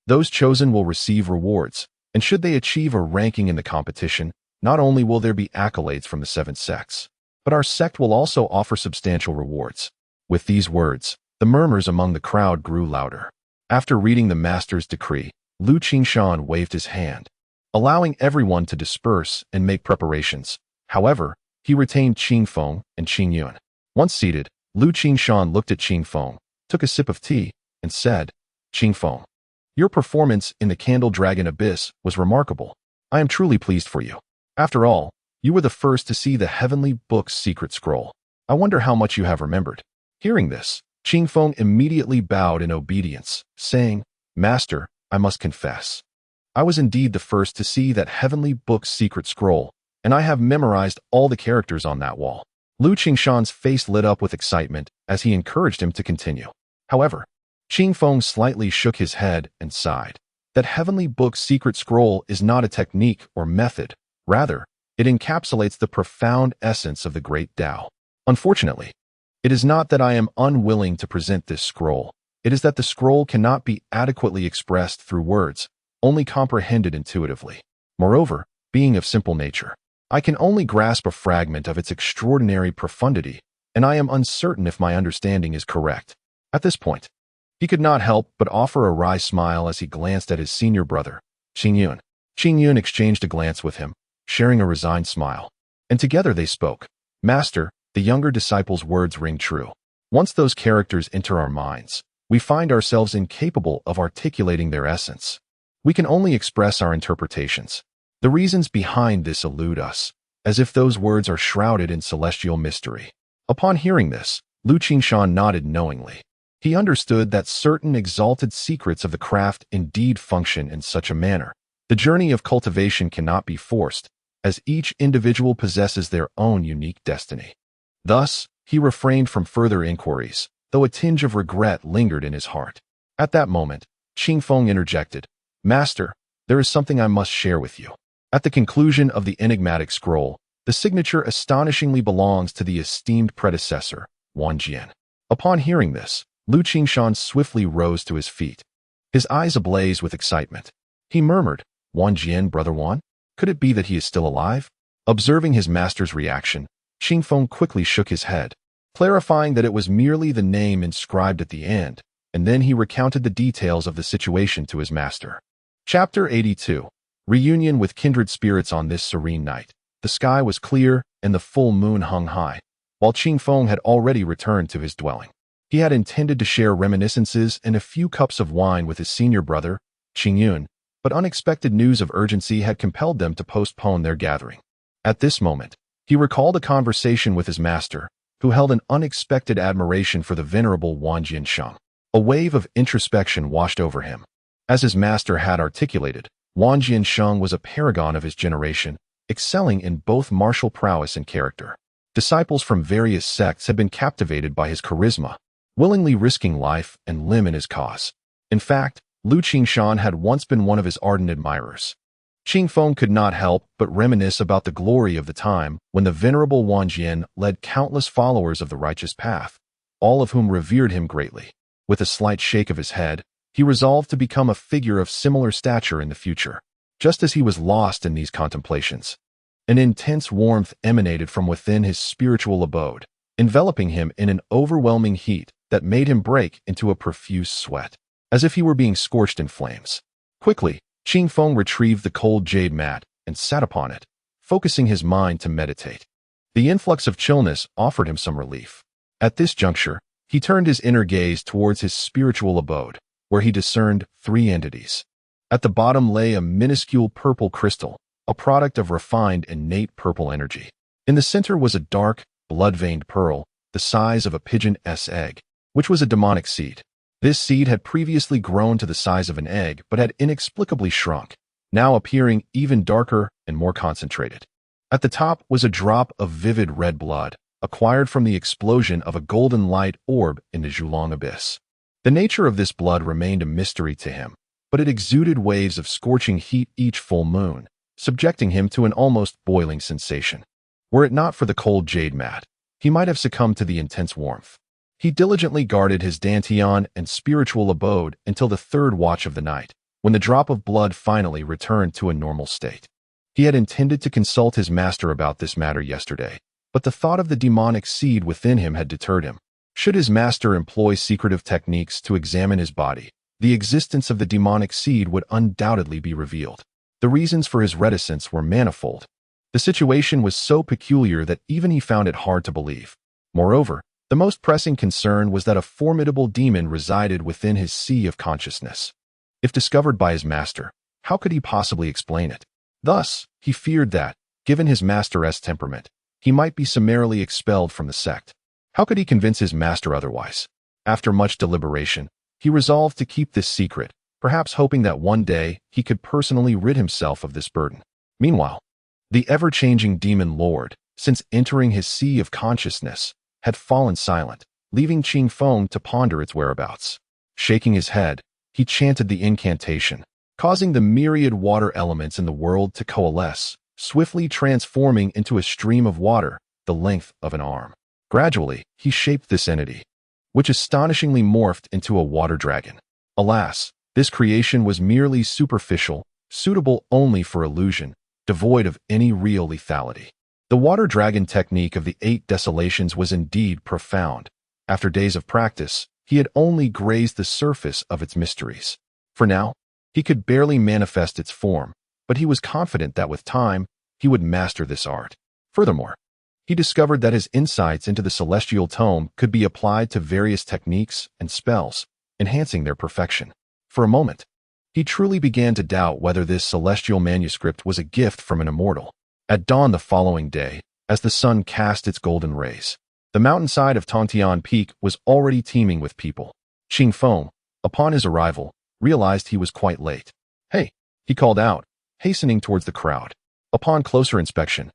Those chosen will receive rewards, and should they achieve a ranking in the competition, not only will there be accolades from the 7 sects, but our sect will also offer substantial rewards." With these words, the murmurs among the crowd grew louder. After reading the master's decree, Lu Qingshan waved his hand, allowing everyone to disperse and make preparations. However, he retained Qingfeng and Qing Yuan. Once seated, Lu Qingshan looked at Qingfeng, took a sip of tea, and said, "Qingfeng, your performance in the Candle Dragon Abyss was remarkable. I am truly pleased for you. After all, you were the first to see the Heavenly Book's secret scroll. I wonder how much you have remembered." Hearing this, Qingfeng immediately bowed in obedience, saying, "Master, I must confess. I was indeed the first to see that Heavenly Book's secret scroll, and I have memorized all the characters on that wall." Lu Qingshan's face lit up with excitement as he encouraged him to continue. However, Qingfeng slightly shook his head and sighed. That Heavenly Book's secret scroll is not a technique or method. Rather, it encapsulates the profound essence of the great Tao. Unfortunately, it is not that I am unwilling to present this scroll. It is that the scroll cannot be adequately expressed through words, only comprehended intuitively. Moreover, being of simple nature, I can only grasp a fragment of its extraordinary profundity, and I am uncertain if my understanding is correct. At this point, He could not help but offer a wry smile as he glanced at his senior brother, Qingyun. Qingyun exchanged a glance with him, sharing a resigned smile. And together they spoke. Master, the younger disciple's words ring true. Once those characters enter our minds, we find ourselves incapable of articulating their essence. We can only express our interpretations. The reasons behind this elude us, as if those words are shrouded in celestial mystery. Upon hearing this, Lu Qingshan nodded knowingly. He understood that certain exalted secrets of the craft indeed function in such a manner. The journey of cultivation cannot be forced, as each individual possesses their own unique destiny. Thus, he refrained from further inquiries, though a tinge of regret lingered in his heart. At that moment, Qingfeng interjected, Master, there is something I must share with you. At the conclusion of the enigmatic scroll, the signature astonishingly belongs to the esteemed predecessor, Wan Jian. Upon hearing this, Lu Qingshan swiftly rose to his feet, his eyes ablaze with excitement. He murmured, Wan Jian, Brother Wan? Could it be that he is still alive? Observing his master's reaction, Qingfeng quickly shook his head, clarifying that it was merely the name inscribed at the end, and then he recounted the details of the situation to his master. Chapter 82. Reunion with kindred spirits. On this serene night, the sky was clear and the full moon hung high, while Qingfeng had already returned to his dwelling. He had intended to share reminiscences and a few cups of wine with his senior brother, Qingyun, but unexpected news of urgency had compelled them to postpone their gathering. At this moment, he recalled a conversation with his master, who held an unexpected admiration for the venerable Wan Jiansheng. A wave of introspection washed over him. As his master had articulated, Wan Jiansheng was a paragon of his generation, excelling in both martial prowess and character. Disciples from various sects had been captivated by his charisma, willingly risking life and limb in his cause. In fact, Lu Qingshan had once been one of his ardent admirers. Qingfeng could not help but reminisce about the glory of the time when the venerable Wan Jian led countless followers of the righteous path, all of whom revered him greatly. With a slight shake of his head, he resolved to become a figure of similar stature in the future. Just as he was lost in these contemplations, an intense warmth emanated from within his spiritual abode, enveloping him in an overwhelming heat that made him break into a profuse sweat, as if he were being scorched in flames. Quickly, Qingfeng retrieved the cold jade mat and sat upon it, focusing his mind to meditate. The influx of chillness offered him some relief. At this juncture, he turned his inner gaze towards his spiritual abode, where he discerned three entities. At the bottom lay a minuscule purple crystal, a product of refined innate purple energy. In the center was a dark, blood-veined pearl, the size of a pigeon's egg, which was a demonic seed. This seed had previously grown to the size of an egg but had inexplicably shrunk, now appearing even darker and more concentrated. At the top was a drop of vivid red blood, acquired from the explosion of a golden light orb in the Zhulong abyss. The nature of this blood remained a mystery to him, but it exuded waves of scorching heat each full moon, subjecting him to an almost boiling sensation. Were it not for the cold jade mat, he might have succumbed to the intense warmth. He diligently guarded his dantian and spiritual abode until the third watch of the night, when the drop of blood finally returned to a normal state. He had intended to consult his master about this matter yesterday, but the thought of the demonic seed within him had deterred him. Should his master employ secretive techniques to examine his body, the existence of the demonic seed would undoubtedly be revealed. The reasons for his reticence were manifold. The situation was so peculiar that even he found it hard to believe. Moreover, the most pressing concern was that a formidable demon resided within his sea of consciousness. If discovered by his master, how could he possibly explain it? Thus, he feared that, given his master's temperament, he might be summarily expelled from the sect. How could he convince his master otherwise? After much deliberation, he resolved to keep this secret, perhaps hoping that one day he could personally rid himself of this burden. Meanwhile, the ever-changing demon lord, since entering his sea of consciousness, had fallen silent, leaving Qingfeng to ponder its whereabouts. Shaking his head, he chanted the incantation, causing the myriad water elements in the world to coalesce, swiftly transforming into a stream of water the length of an arm. Gradually, he shaped this entity, which astonishingly morphed into a water dragon. Alas, this creation was merely superficial, suitable only for illusion, devoid of any real lethality. The water dragon technique of the 8 desolations was indeed profound. After days of practice, he had only grazed the surface of its mysteries. For now, he could barely manifest its form, but he was confident that with time, he would master this art. Furthermore, he discovered that his insights into the celestial tome could be applied to various techniques and spells, enhancing their perfection. For a moment, he truly began to doubt whether this celestial manuscript was a gift from an immortal. At dawn the following day, as the sun cast its golden rays, the mountainside of Tongtian Peak was already teeming with people. Qing Feng, upon his arrival, realized he was quite late. "Hey," he called out, hastening towards the crowd. Upon closer inspection,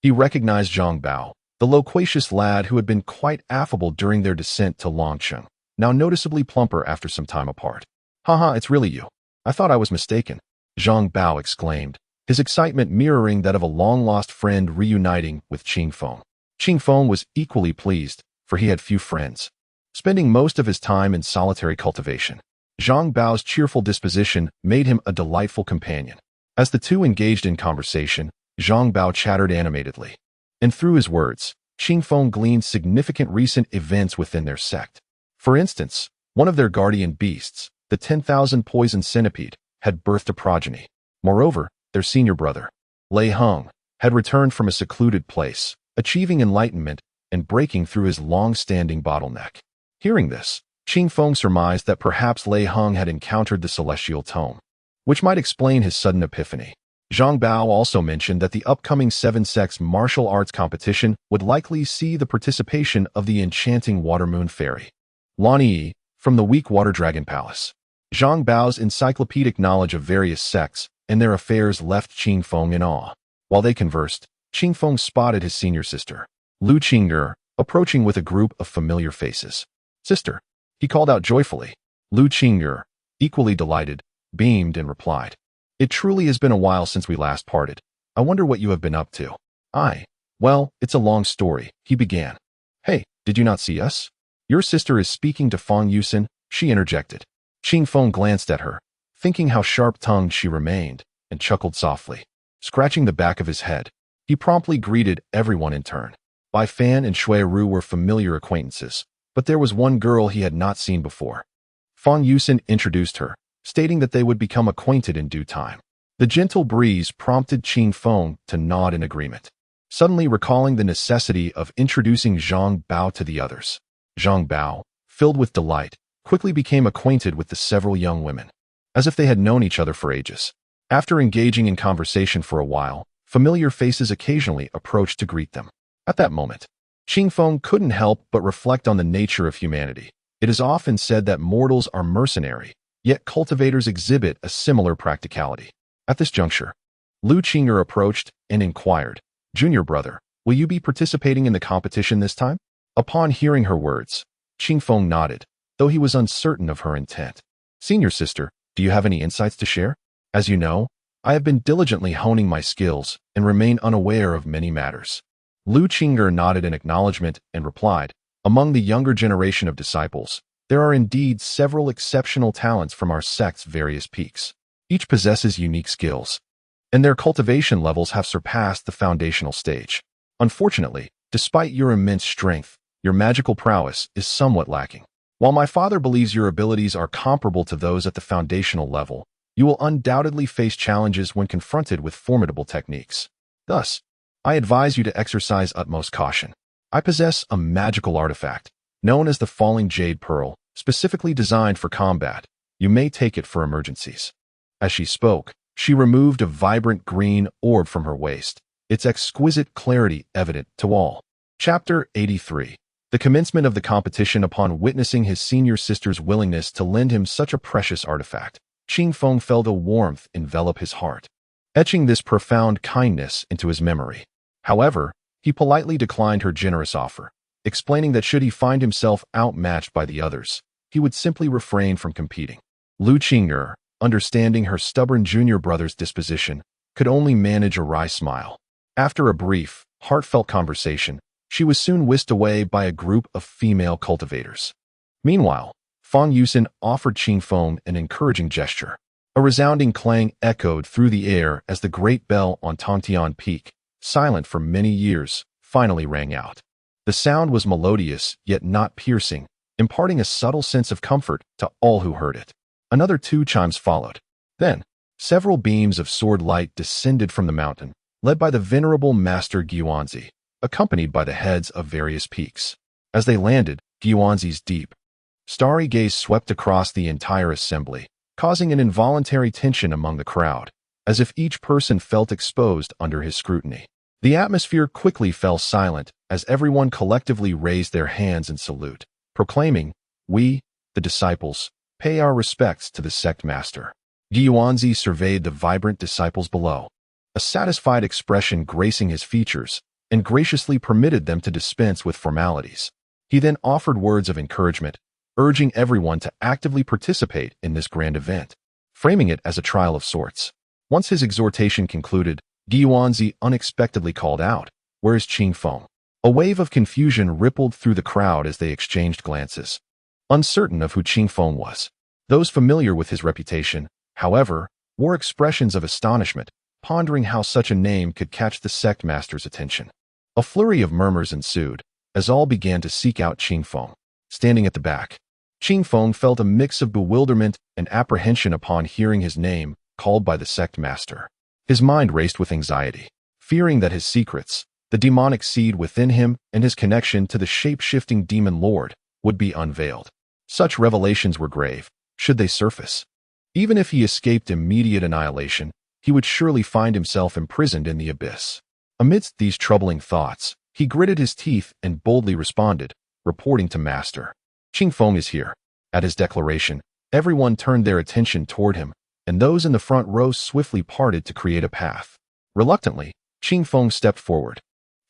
he recognized Zhang Bao, the loquacious lad who had been quite affable during their descent to Longcheng, now noticeably plumper after some time apart. "Haha, it's really you. I thought I was mistaken," Zhang Bao exclaimed, his excitement mirroring that of a long-lost friend reuniting with Qing Feng. Qing Feng was equally pleased, for he had few friends, spending most of his time in solitary cultivation. Zhang Bao's cheerful disposition made him a delightful companion. As the two engaged in conversation, Zhang Bao chattered animatedly, and through his words, Qing Feng gleaned significant recent events within their sect. For instance, one of their guardian beasts, the 10,000 poison centipede, had birthed a progeny. Moreover, their senior brother, Lei Heng, had returned from a secluded place, achieving enlightenment and breaking through his long-standing bottleneck. Hearing this, Qing Feng surmised that perhaps Lei Heng had encountered the celestial tome, which might explain his sudden epiphany. Zhang Bao also mentioned that the upcoming Seven Sects martial arts competition would likely see the participation of the enchanting Water Moon Fairy, Lan Yi, from the Weak Water Dragon Palace. Zhang Bao's encyclopedic knowledge of various sects and their affairs left Qing Feng in awe. While they conversed, Qing Feng spotted his senior sister, Lu Qing'er, approaching with a group of familiar faces. "Sister," he called out joyfully. Lu Qing'er, equally delighted, beamed and replied, "It truly has been a while since we last parted. I wonder what you have been up to." "Well, it's a long story," he began. "Hey, did you not see us? Your sister is speaking to Fang Yusin," she interjected. Qing Feng glanced at her, thinking how sharp-tongued she remained, and chuckled softly. Scratching the back of his head, he promptly greeted everyone in turn. Bai Fan and Shui Ru were familiar acquaintances, but there was one girl he had not seen before. Fang Yusin introduced her, stating that they would become acquainted in due time. The gentle breeze prompted Qing Feng to nod in agreement, suddenly recalling the necessity of introducing Zhang Bao to the others. Zhang Bao, filled with delight, quickly became acquainted with the several young women, as if they had known each other for ages. After engaging in conversation for a while, familiar faces occasionally approached to greet them. At that moment, Qing Feng couldn't help but reflect on the nature of humanity. It is often said that mortals are mercenary, yet cultivators exhibit a similar practicality. At this juncture, Lu Qing'er approached and inquired, "Junior brother, will you be participating in the competition this time?" Upon hearing her words, Qing Feng nodded, though he was uncertain of her intent. "Senior sister, do you have any insights to share? As you know, I have been diligently honing my skills and remain unaware of many matters." Lu Qing'er nodded in acknowledgement and replied, "Among the younger generation of disciples, there are indeed several exceptional talents from our sect's various peaks. Each possesses unique skills, and their cultivation levels have surpassed the foundational stage. Unfortunately, despite your immense strength, your magical prowess is somewhat lacking. While my father believes your abilities are comparable to those at the foundational level, you will undoubtedly face challenges when confronted with formidable techniques. Thus, I advise you to exercise utmost caution. I possess a magical artifact, known as the Falling Jade Pearl, specifically designed for combat. You may take it for emergencies." As she spoke, she removed a vibrant green orb from her waist, its exquisite clarity evident to all. Chapter 83. The commencement of the competition. Upon witnessing his senior sister's willingness to lend him such a precious artifact, Qing Feng felt a warmth envelop his heart, etching this profound kindness into his memory. However, he politely declined her generous offer, explaining that should he find himself outmatched by the others, he would simply refrain from competing. Lu Qing'er, understanding her stubborn junior brother's disposition, could only manage a wry smile. After a brief, heartfelt conversation, she was soon whisked away by a group of female cultivators. Meanwhile, Fang Yusin offered Qing Feng an encouraging gesture. A resounding clang echoed through the air as the great bell on Tongtian Peak, silent for many years, finally rang out. The sound was melodious yet not piercing, imparting a subtle sense of comfort to all who heard it. Another 2 chimes followed. Then, several beams of sword light descended from the mountain, led by the venerable Master Gyuanzi, accompanied by the heads of various peaks. As they landed, Gyuanzi's deep, starry gaze swept across the entire assembly, causing an involuntary tension among the crowd, as if each person felt exposed under his scrutiny. The atmosphere quickly fell silent as everyone collectively raised their hands in salute, proclaiming, "We, the disciples, pay our respects to the sect master." Gyuanzi surveyed the vibrant disciples below, a satisfied expression gracing his features, and graciously permitted them to dispense with formalities. He then offered words of encouragement, urging everyone to actively participate in this grand event, framing it as a trial of sorts. Once his exhortation concluded, Gyuanzi unexpectedly called out, "Where is Qingfeng?" A wave of confusion rippled through the crowd as they exchanged glances, uncertain of who Qingfeng was. Those familiar with his reputation, however, wore expressions of astonishment, pondering how such a name could catch the sect master's attention. A flurry of murmurs ensued, as all began to seek out Qingfeng. Standing at the back, Qingfeng felt a mix of bewilderment and apprehension upon hearing his name called by the sect master. His mind raced with anxiety, fearing that his secrets, the demonic seed within him and his connection to the shape-shifting demon lord, would be unveiled. Such revelations were grave, should they surface. Even if he escaped immediate annihilation, he would surely find himself imprisoned in the abyss. Amidst these troubling thoughts, he gritted his teeth and boldly responded, reporting to Master. "Qingfeng is here." At his declaration, everyone turned their attention toward him, and those in the front row swiftly parted to create a path. Reluctantly, Qingfeng stepped forward,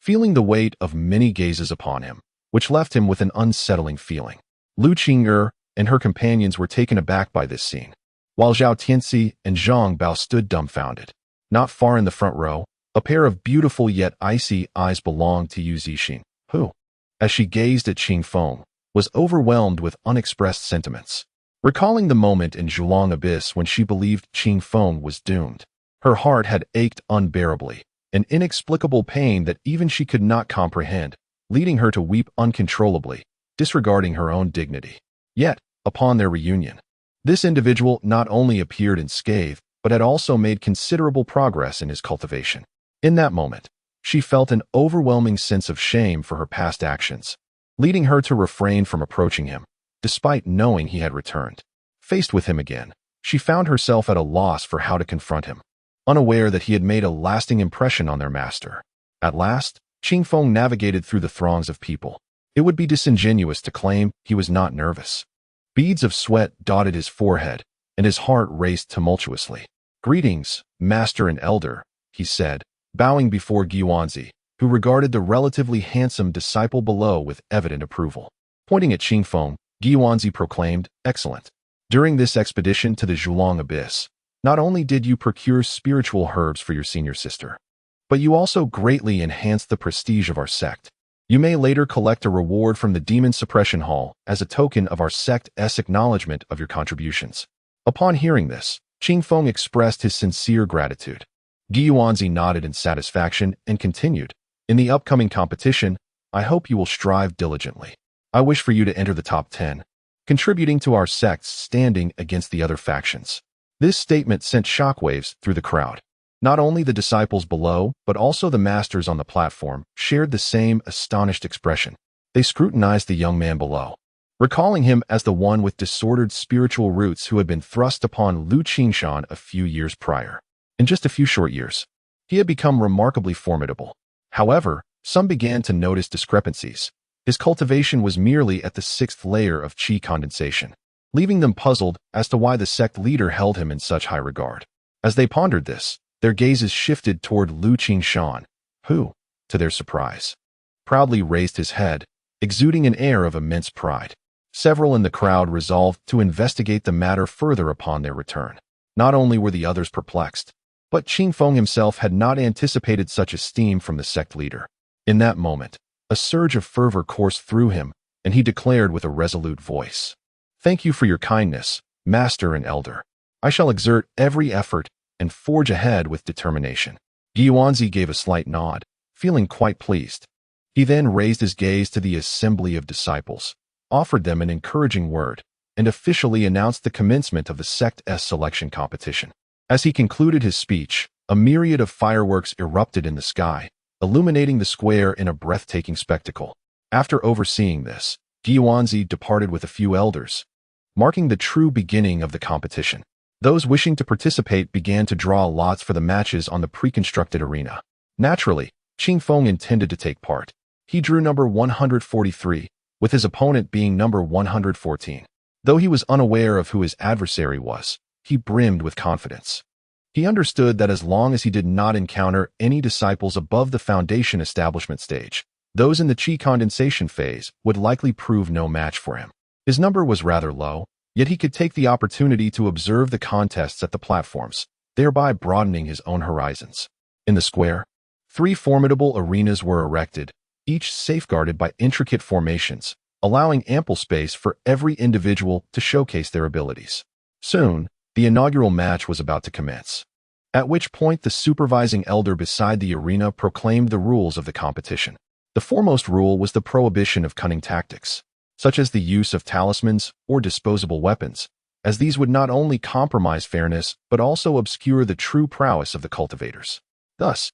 feeling the weight of many gazes upon him, which left him with an unsettling feeling. Lu Qing'er and her companions were taken aback by this scene, while Zhao Tianxi and Zhang Bao stood dumbfounded. Not far in the front row, a pair of beautiful yet icy eyes belonged to Yu Zixin, who, as she gazed at Qingfeng, was overwhelmed with unexpressed sentiments. Recalling the moment in Zhulang Abyss when she believed Qingfeng was doomed, her heart had ached unbearably, an inexplicable pain that even she could not comprehend, leading her to weep uncontrollably, disregarding her own dignity. Yet, upon their reunion, this individual not only appeared unscathed, but had also made considerable progress in his cultivation. In that moment, she felt an overwhelming sense of shame for her past actions, leading her to refrain from approaching him, despite knowing he had returned. Faced with him again, she found herself at a loss for how to confront him, unaware that he had made a lasting impression on their master. At last, Qingfeng navigated through the throngs of people. It would be disingenuous to claim he was not nervous. Beads of sweat dotted his forehead, and his heart raced tumultuously. "Greetings, Master and Elder," he said, bowing before Gyuanzi, who regarded the relatively handsome disciple below with evident approval. Pointing at Qingfeng, Gyuanzi proclaimed, "Excellent. During this expedition to the Zhulang Abyss, not only did you procure spiritual herbs for your senior sister, but you also greatly enhanced the prestige of our sect. You may later collect a reward from the Demon Suppression Hall as a token of our sect's acknowledgement of your contributions." Upon hearing this, Qingfeng expressed his sincere gratitude. Gyuanzi nodded in satisfaction and continued, "In the upcoming competition, I hope you will strive diligently. I wish for you to enter the top 10, contributing to our sect's standing against the other factions." This statement sent shockwaves through the crowd. Not only the disciples below, but also the masters on the platform shared the same astonished expression. They scrutinized the young man below, recalling him as the one with disordered spiritual roots who had been thrust upon Lu Qingshan a few years prior. In just a few short years, he had become remarkably formidable. However, some began to notice discrepancies. His cultivation was merely at the 6th layer of qi condensation, leaving them puzzled as to why the sect leader held him in such high regard. As they pondered this, their gazes shifted toward Lu Qingshan, who, to their surprise, proudly raised his head, exuding an air of immense pride. Several in the crowd resolved to investigate the matter further upon their return. Not only were the others perplexed, but Qingfeng himself had not anticipated such esteem from the sect leader. In that moment, a surge of fervor coursed through him, and he declared with a resolute voice, "Thank you for your kindness, Master and Elder. I shall exert every effort and forge ahead with determination." Gyuanzi gave a slight nod, feeling quite pleased. He then raised his gaze to the assembly of disciples, offered them an encouraging word, and officially announced the commencement of the sect's selection competition. As he concluded his speech, a myriad of fireworks erupted in the sky, illuminating the square in a breathtaking spectacle. After overseeing this, Guanzi departed with a few elders, marking the true beginning of the competition. Those wishing to participate began to draw lots for the matches on the pre-constructed arena. Naturally, Qingfeng intended to take part. He drew number 143, with his opponent being number 114. Though he was unaware of who his adversary was, he brimmed with confidence. He understood that as long as he did not encounter any disciples above the foundation establishment stage, those in the qi condensation phase would likely prove no match for him. His number was rather low, yet he could take the opportunity to observe the contests at the platforms, thereby broadening his own horizons. In the square, 3 formidable arenas were erected, each safeguarded by intricate formations, allowing ample space for every individual to showcase their abilities. Soon, the inaugural match was about to commence, at which point the supervising elder beside the arena proclaimed the rules of the competition. The foremost rule was the prohibition of cunning tactics, such as the use of talismans or disposable weapons, as these would not only compromise fairness but also obscure the true prowess of the cultivators. Thus,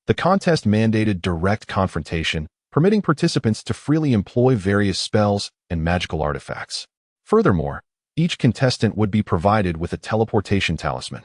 the contest mandated direct confrontation, permitting participants to freely employ various spells and magical artifacts. Furthermore, each contestant would be provided with a teleportation talisman.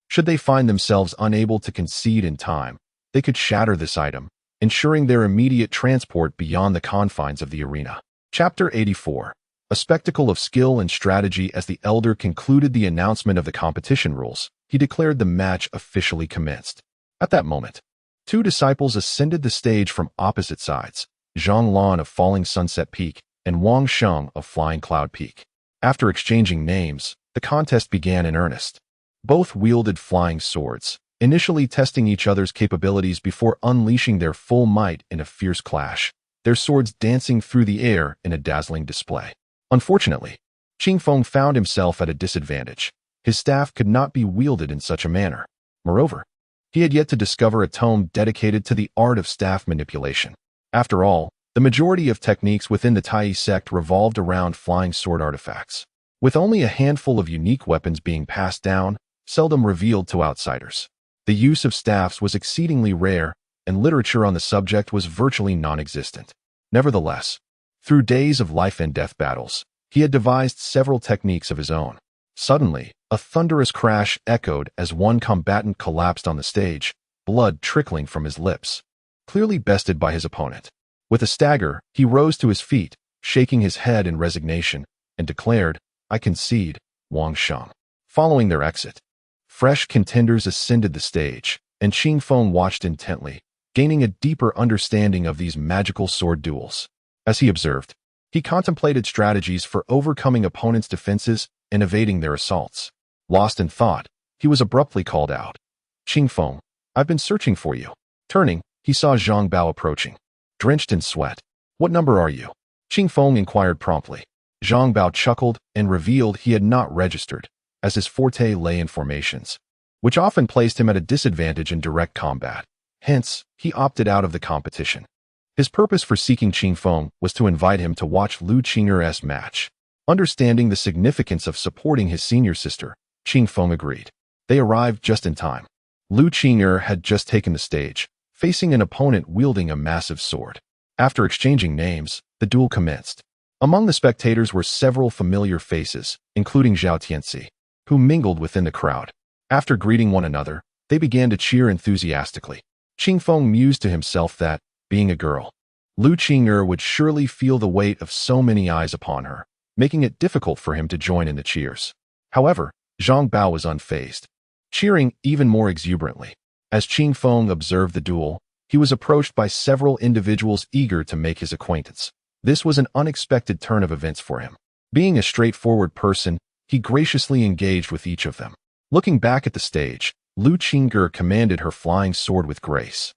Should they find themselves unable to concede in time, they could shatter this item, ensuring their immediate transport beyond the confines of the arena. Chapter 84. A spectacle of skill and strategy. As the elder concluded the announcement of the competition rules, he declared the match officially commenced. At that moment, 2 disciples ascended the stage from opposite sides, Zhang Lan of Falling Sunset Peak and Wang Sheng of Flying Cloud Peak. After exchanging names, the contest began in earnest. Both wielded flying swords, initially testing each other's capabilities before unleashing their full might in a fierce clash, their swords dancing through the air in a dazzling display. Unfortunately, Qingfeng found himself at a disadvantage. His staff could not be wielded in such a manner. Moreover, he had yet to discover a tome dedicated to the art of staff manipulation. After all, the majority of techniques within the Tai sect revolved around flying sword artifacts, with only a handful of unique weapons being passed down, seldom revealed to outsiders. The use of staffs was exceedingly rare, and literature on the subject was virtually non-existent. Nevertheless, through days of life and death battles, he had devised several techniques of his own. Suddenly, a thunderous crash echoed as one combatant collapsed on the stage, blood trickling from his lips, clearly bested by his opponent. With a stagger, he rose to his feet, shaking his head in resignation, and declared, "I concede, Wang Sheng." Following their exit, fresh contenders ascended the stage, and Qingfeng watched intently, gaining a deeper understanding of these magical sword duels. As he observed, he contemplated strategies for overcoming opponents' defenses and evading their assaults. Lost in thought, he was abruptly called out. "Qingfeng, I've been searching for you." Turning, he saw Zhang Bao approaching, drenched in sweat. "What number are you?" Qingfeng inquired promptly. Zhang Bao chuckled and revealed he had not registered, as his forte lay in formations, which often placed him at a disadvantage in direct combat. Hence, he opted out of the competition. His purpose for seeking Qingfeng was to invite him to watch Lu Qing'er's match. Understanding the significance of supporting his senior sister, Qingfeng agreed. They arrived just in time. Lu Qing'er had just taken the stage, facing an opponent wielding a massive sword. After exchanging names, the duel commenced. Among the spectators were several familiar faces, including Zhao Tianxi, who mingled within the crowd. After greeting one another, they began to cheer enthusiastically. Qingfeng mused to himself that, being a girl, Lu Qing'er would surely feel the weight of so many eyes upon her, making it difficult for him to join in the cheers. However, Zhang Bao was unfazed, cheering even more exuberantly. As Qingfeng observed the duel, he was approached by several individuals eager to make his acquaintance. This was an unexpected turn of events for him. Being a straightforward person, he graciously engaged with each of them. Looking back at the stage, Lu Qing'er commanded her flying sword with grace,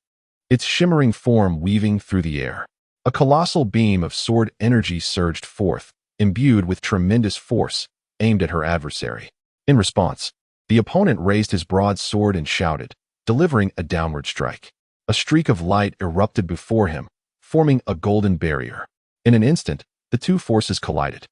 its shimmering form weaving through the air. A colossal beam of sword energy surged forth, imbued with tremendous force, aimed at her adversary. In response, the opponent raised his broadsword and shouted, delivering a downward strike. A streak of light erupted before him, forming a golden barrier. In an instant, the two forces collided,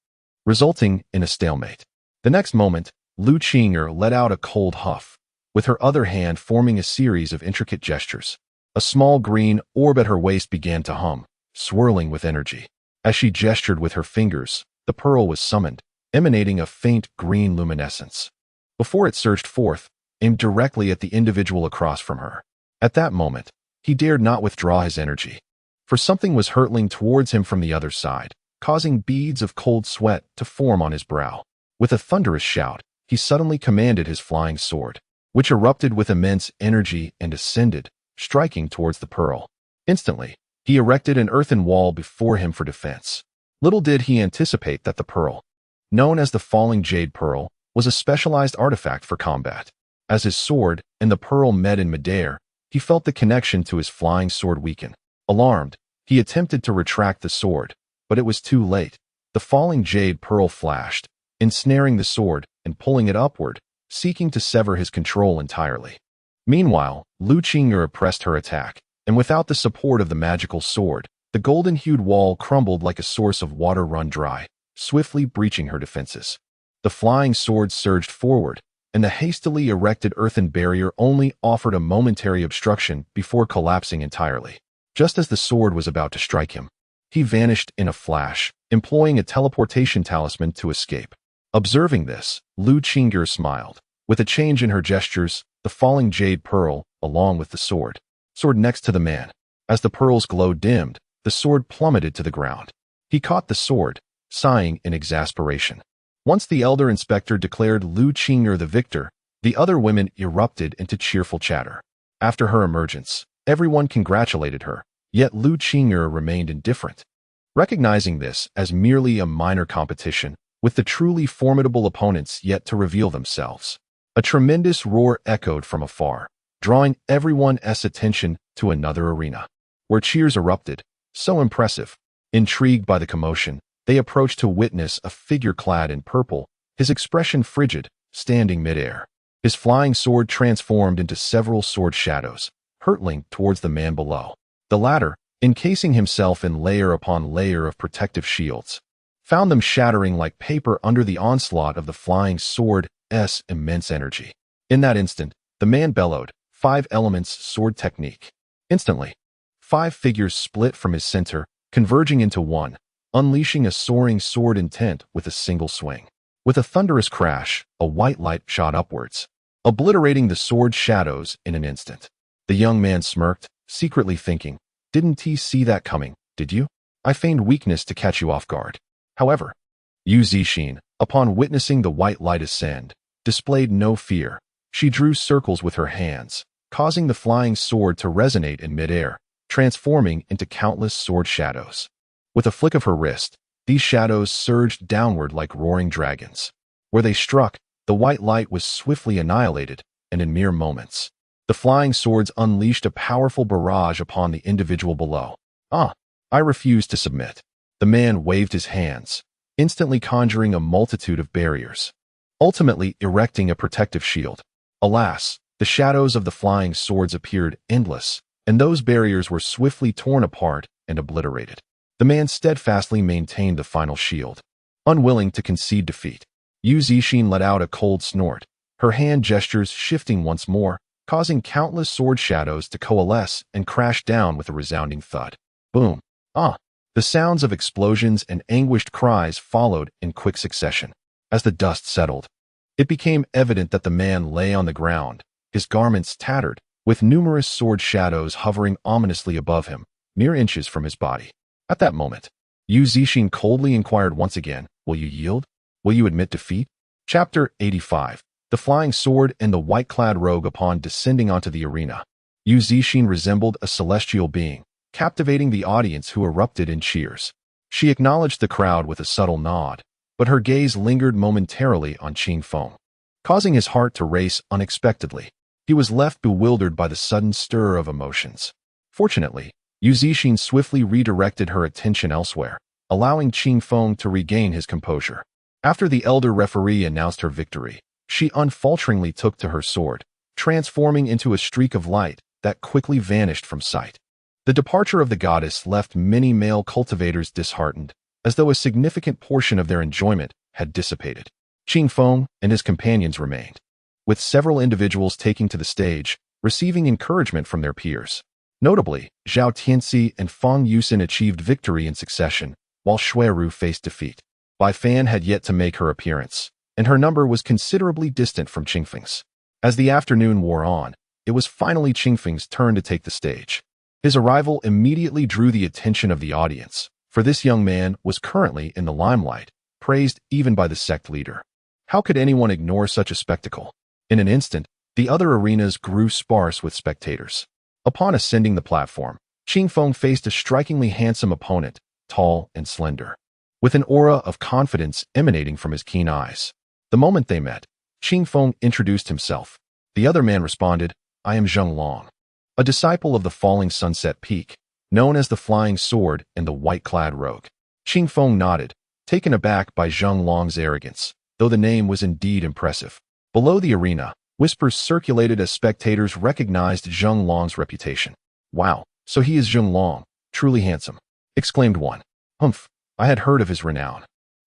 resulting in a stalemate. The next moment, Lu Qing'er let out a cold huff, with her other hand forming a series of intricate gestures. A small green orb at her waist began to hum, swirling with energy. As she gestured with her fingers, the pearl was summoned, emanating a faint green luminescence. Before it surged forth, aimed directly at the individual across from her. At that moment, he dared not withdraw his energy, for something was hurtling towards him from the other side, causing beads of cold sweat to form on his brow. With a thunderous shout, he suddenly commanded his flying sword, which erupted with immense energy and ascended, striking towards the pearl. Instantly, he erected an earthen wall before him for defense. Little did he anticipate that the pearl, known as the Falling Jade Pearl, was a specialized artifact for combat. As his sword and the pearl met in midair, he felt the connection to his flying sword weaken. Alarmed, he attempted to retract the sword, but it was too late. The Falling Jade Pearl flashed, ensnaring the sword and pulling it upward, seeking to sever his control entirely. Meanwhile, Lu Qing'er pressed her attack, and without the support of the magical sword, the golden-hued wall crumbled like a source of water run dry, swiftly breaching her defenses. The flying sword surged forward, and the hastily erected earthen barrier only offered a momentary obstruction before collapsing entirely. Just as the sword was about to strike him, he vanished in a flash, employing a teleportation talisman to escape. Observing this, Lu Qing'er smiled. With a change in her gestures, the Falling Jade Pearl, along with the sword, soared next to the man. As the pearl's glow dimmed, the sword plummeted to the ground. He caught the sword, sighing in exasperation. Once the elder inspector declared Lu Qing'er the victor, the other women erupted into cheerful chatter. After her emergence, everyone congratulated her, yet Lu Qing'er remained indifferent. Recognizing this as merely a minor competition, with the truly formidable opponents yet to reveal themselves, a tremendous roar echoed from afar, drawing everyone's attention to another arena, where cheers erupted. So impressive. Intrigued by the commotion, they approached to witness a figure clad in purple, his expression frigid, standing midair. His flying sword transformed into several sword shadows, hurtling towards the man below. The latter, encasing himself in layer upon layer of protective shields, found them shattering like paper under the onslaught of the flying sword's immense energy. In that instant, the man bellowed, 5 elements sword technique. Instantly, 5 figures split from his center, converging into one, unleashing a soaring sword intent with a single swing. With a thunderous crash, a white light shot upwards, obliterating the sword shadows in an instant. The young man smirked, secretly thinking, "Didn't he see that coming, did you? I feigned weakness to catch you off guard." However, Yu Zixin, upon witnessing the white light ascend, displayed no fear. She drew circles with her hands, causing the flying sword to resonate in midair, transforming into countless sword shadows. With a flick of her wrist, these shadows surged downward like roaring dragons. Where they struck, the white light was swiftly annihilated, and in mere moments, the flying swords unleashed a powerful barrage upon the individual below. I refuse to submit." The man waved his hands, instantly conjuring a multitude of barriers, ultimately erecting a protective shield. Alas, the shadows of the flying swords appeared endless, and those barriers were swiftly torn apart and obliterated. The man steadfastly maintained the final shield, unwilling to concede defeat. Yu Zixin let out a cold snort, her hand gestures shifting once more, causing countless sword shadows to coalesce and crash down with a resounding thud. Boom! The sounds of explosions and anguished cries followed in quick succession. As the dust settled, it became evident that the man lay on the ground, his garments tattered, with numerous sword shadows hovering ominously above him, mere inches from his body. At that moment, Yu Zixin coldly inquired once again, "Will you yield? Will you admit defeat?" Chapter 85. The Flying Sword and the White-Clad Rogue. Upon descending onto the arena, Yu Zixin resembled a celestial being, captivating the audience who erupted in cheers. She acknowledged the crowd with a subtle nod, but her gaze lingered momentarily on Qing Feng, causing his heart to race unexpectedly. He was left bewildered by the sudden stir of emotions. Fortunately, Yu Zixin swiftly redirected her attention elsewhere, allowing Qing Feng to regain his composure. After the elder referee announced her victory, she unfalteringly took to her sword, transforming into a streak of light that quickly vanished from sight. The departure of the goddess left many male cultivators disheartened, as though a significant portion of their enjoyment had dissipated. Qing Feng and his companions remained, with several individuals taking to the stage, receiving encouragement from their peers. Notably, Zhao Tianxi and Fang Yusin achieved victory in succession, while Shuiru faced defeat. Bai Fan had yet to make her appearance, and her number was considerably distant from Qingfeng's. As the afternoon wore on, it was finally Qingfeng's turn to take the stage. His arrival immediately drew the attention of the audience, for this young man was currently in the limelight, praised even by the sect leader. How could anyone ignore such a spectacle? In an instant, the other arenas grew sparse with spectators. Upon ascending the platform, Qing Feng faced a strikingly handsome opponent, tall and slender, with an aura of confidence emanating from his keen eyes. The moment they met, Qing Feng introduced himself. The other man responded, "I am Zheng Long, a disciple of the Falling Sunset Peak, known as the Flying Sword and the White-Clad Rogue." Qing Feng nodded, taken aback by Zheng Long's arrogance, though the name was indeed impressive. Below the arena, whispers circulated as spectators recognized Zheng Long's reputation. "Wow, so he is Zheng Long, truly handsome," exclaimed one. "Humph, I had heard of his renown.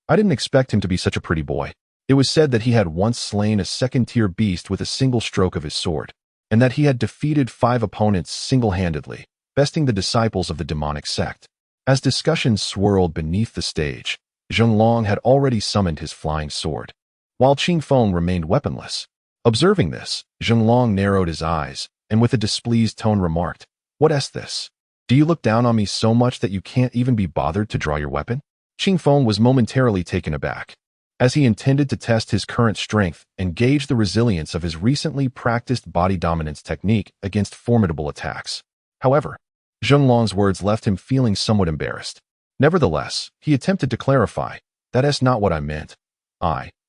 I didn't expect him to be such a pretty boy." It was said that he had once slain a second-tier beast with a single stroke of his sword, and that he had defeated 5 opponents single-handedly, besting the disciples of the demonic sect. As discussions swirled beneath the stage, Zheng Long had already summoned his flying sword, while Qing Feng remained weaponless. Observing this, Zheng Long narrowed his eyes, and with a displeased tone remarked, "What is this? Do you look down on me so much that you can't even be bothered to draw your weapon?" Qing Feng was momentarily taken aback, as he intended to test his current strength and gauge the resilience of his recently practiced body dominance technique against formidable attacks. However, Zheng Long's words left him feeling somewhat embarrassed. Nevertheless, he attempted to clarify, "That's not what I meant."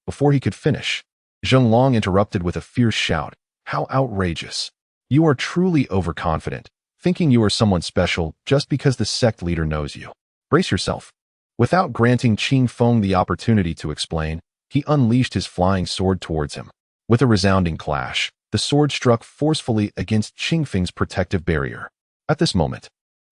Before he could finish, Zheng Long interrupted with a fierce shout, "How outrageous! You are truly overconfident, thinking you are someone special just because the sect leader knows you. Brace yourself." Without granting Qing Feng the opportunity to explain, he unleashed his flying sword towards him. With a resounding clash, the sword struck forcefully against Qing Feng's protective barrier. At this moment,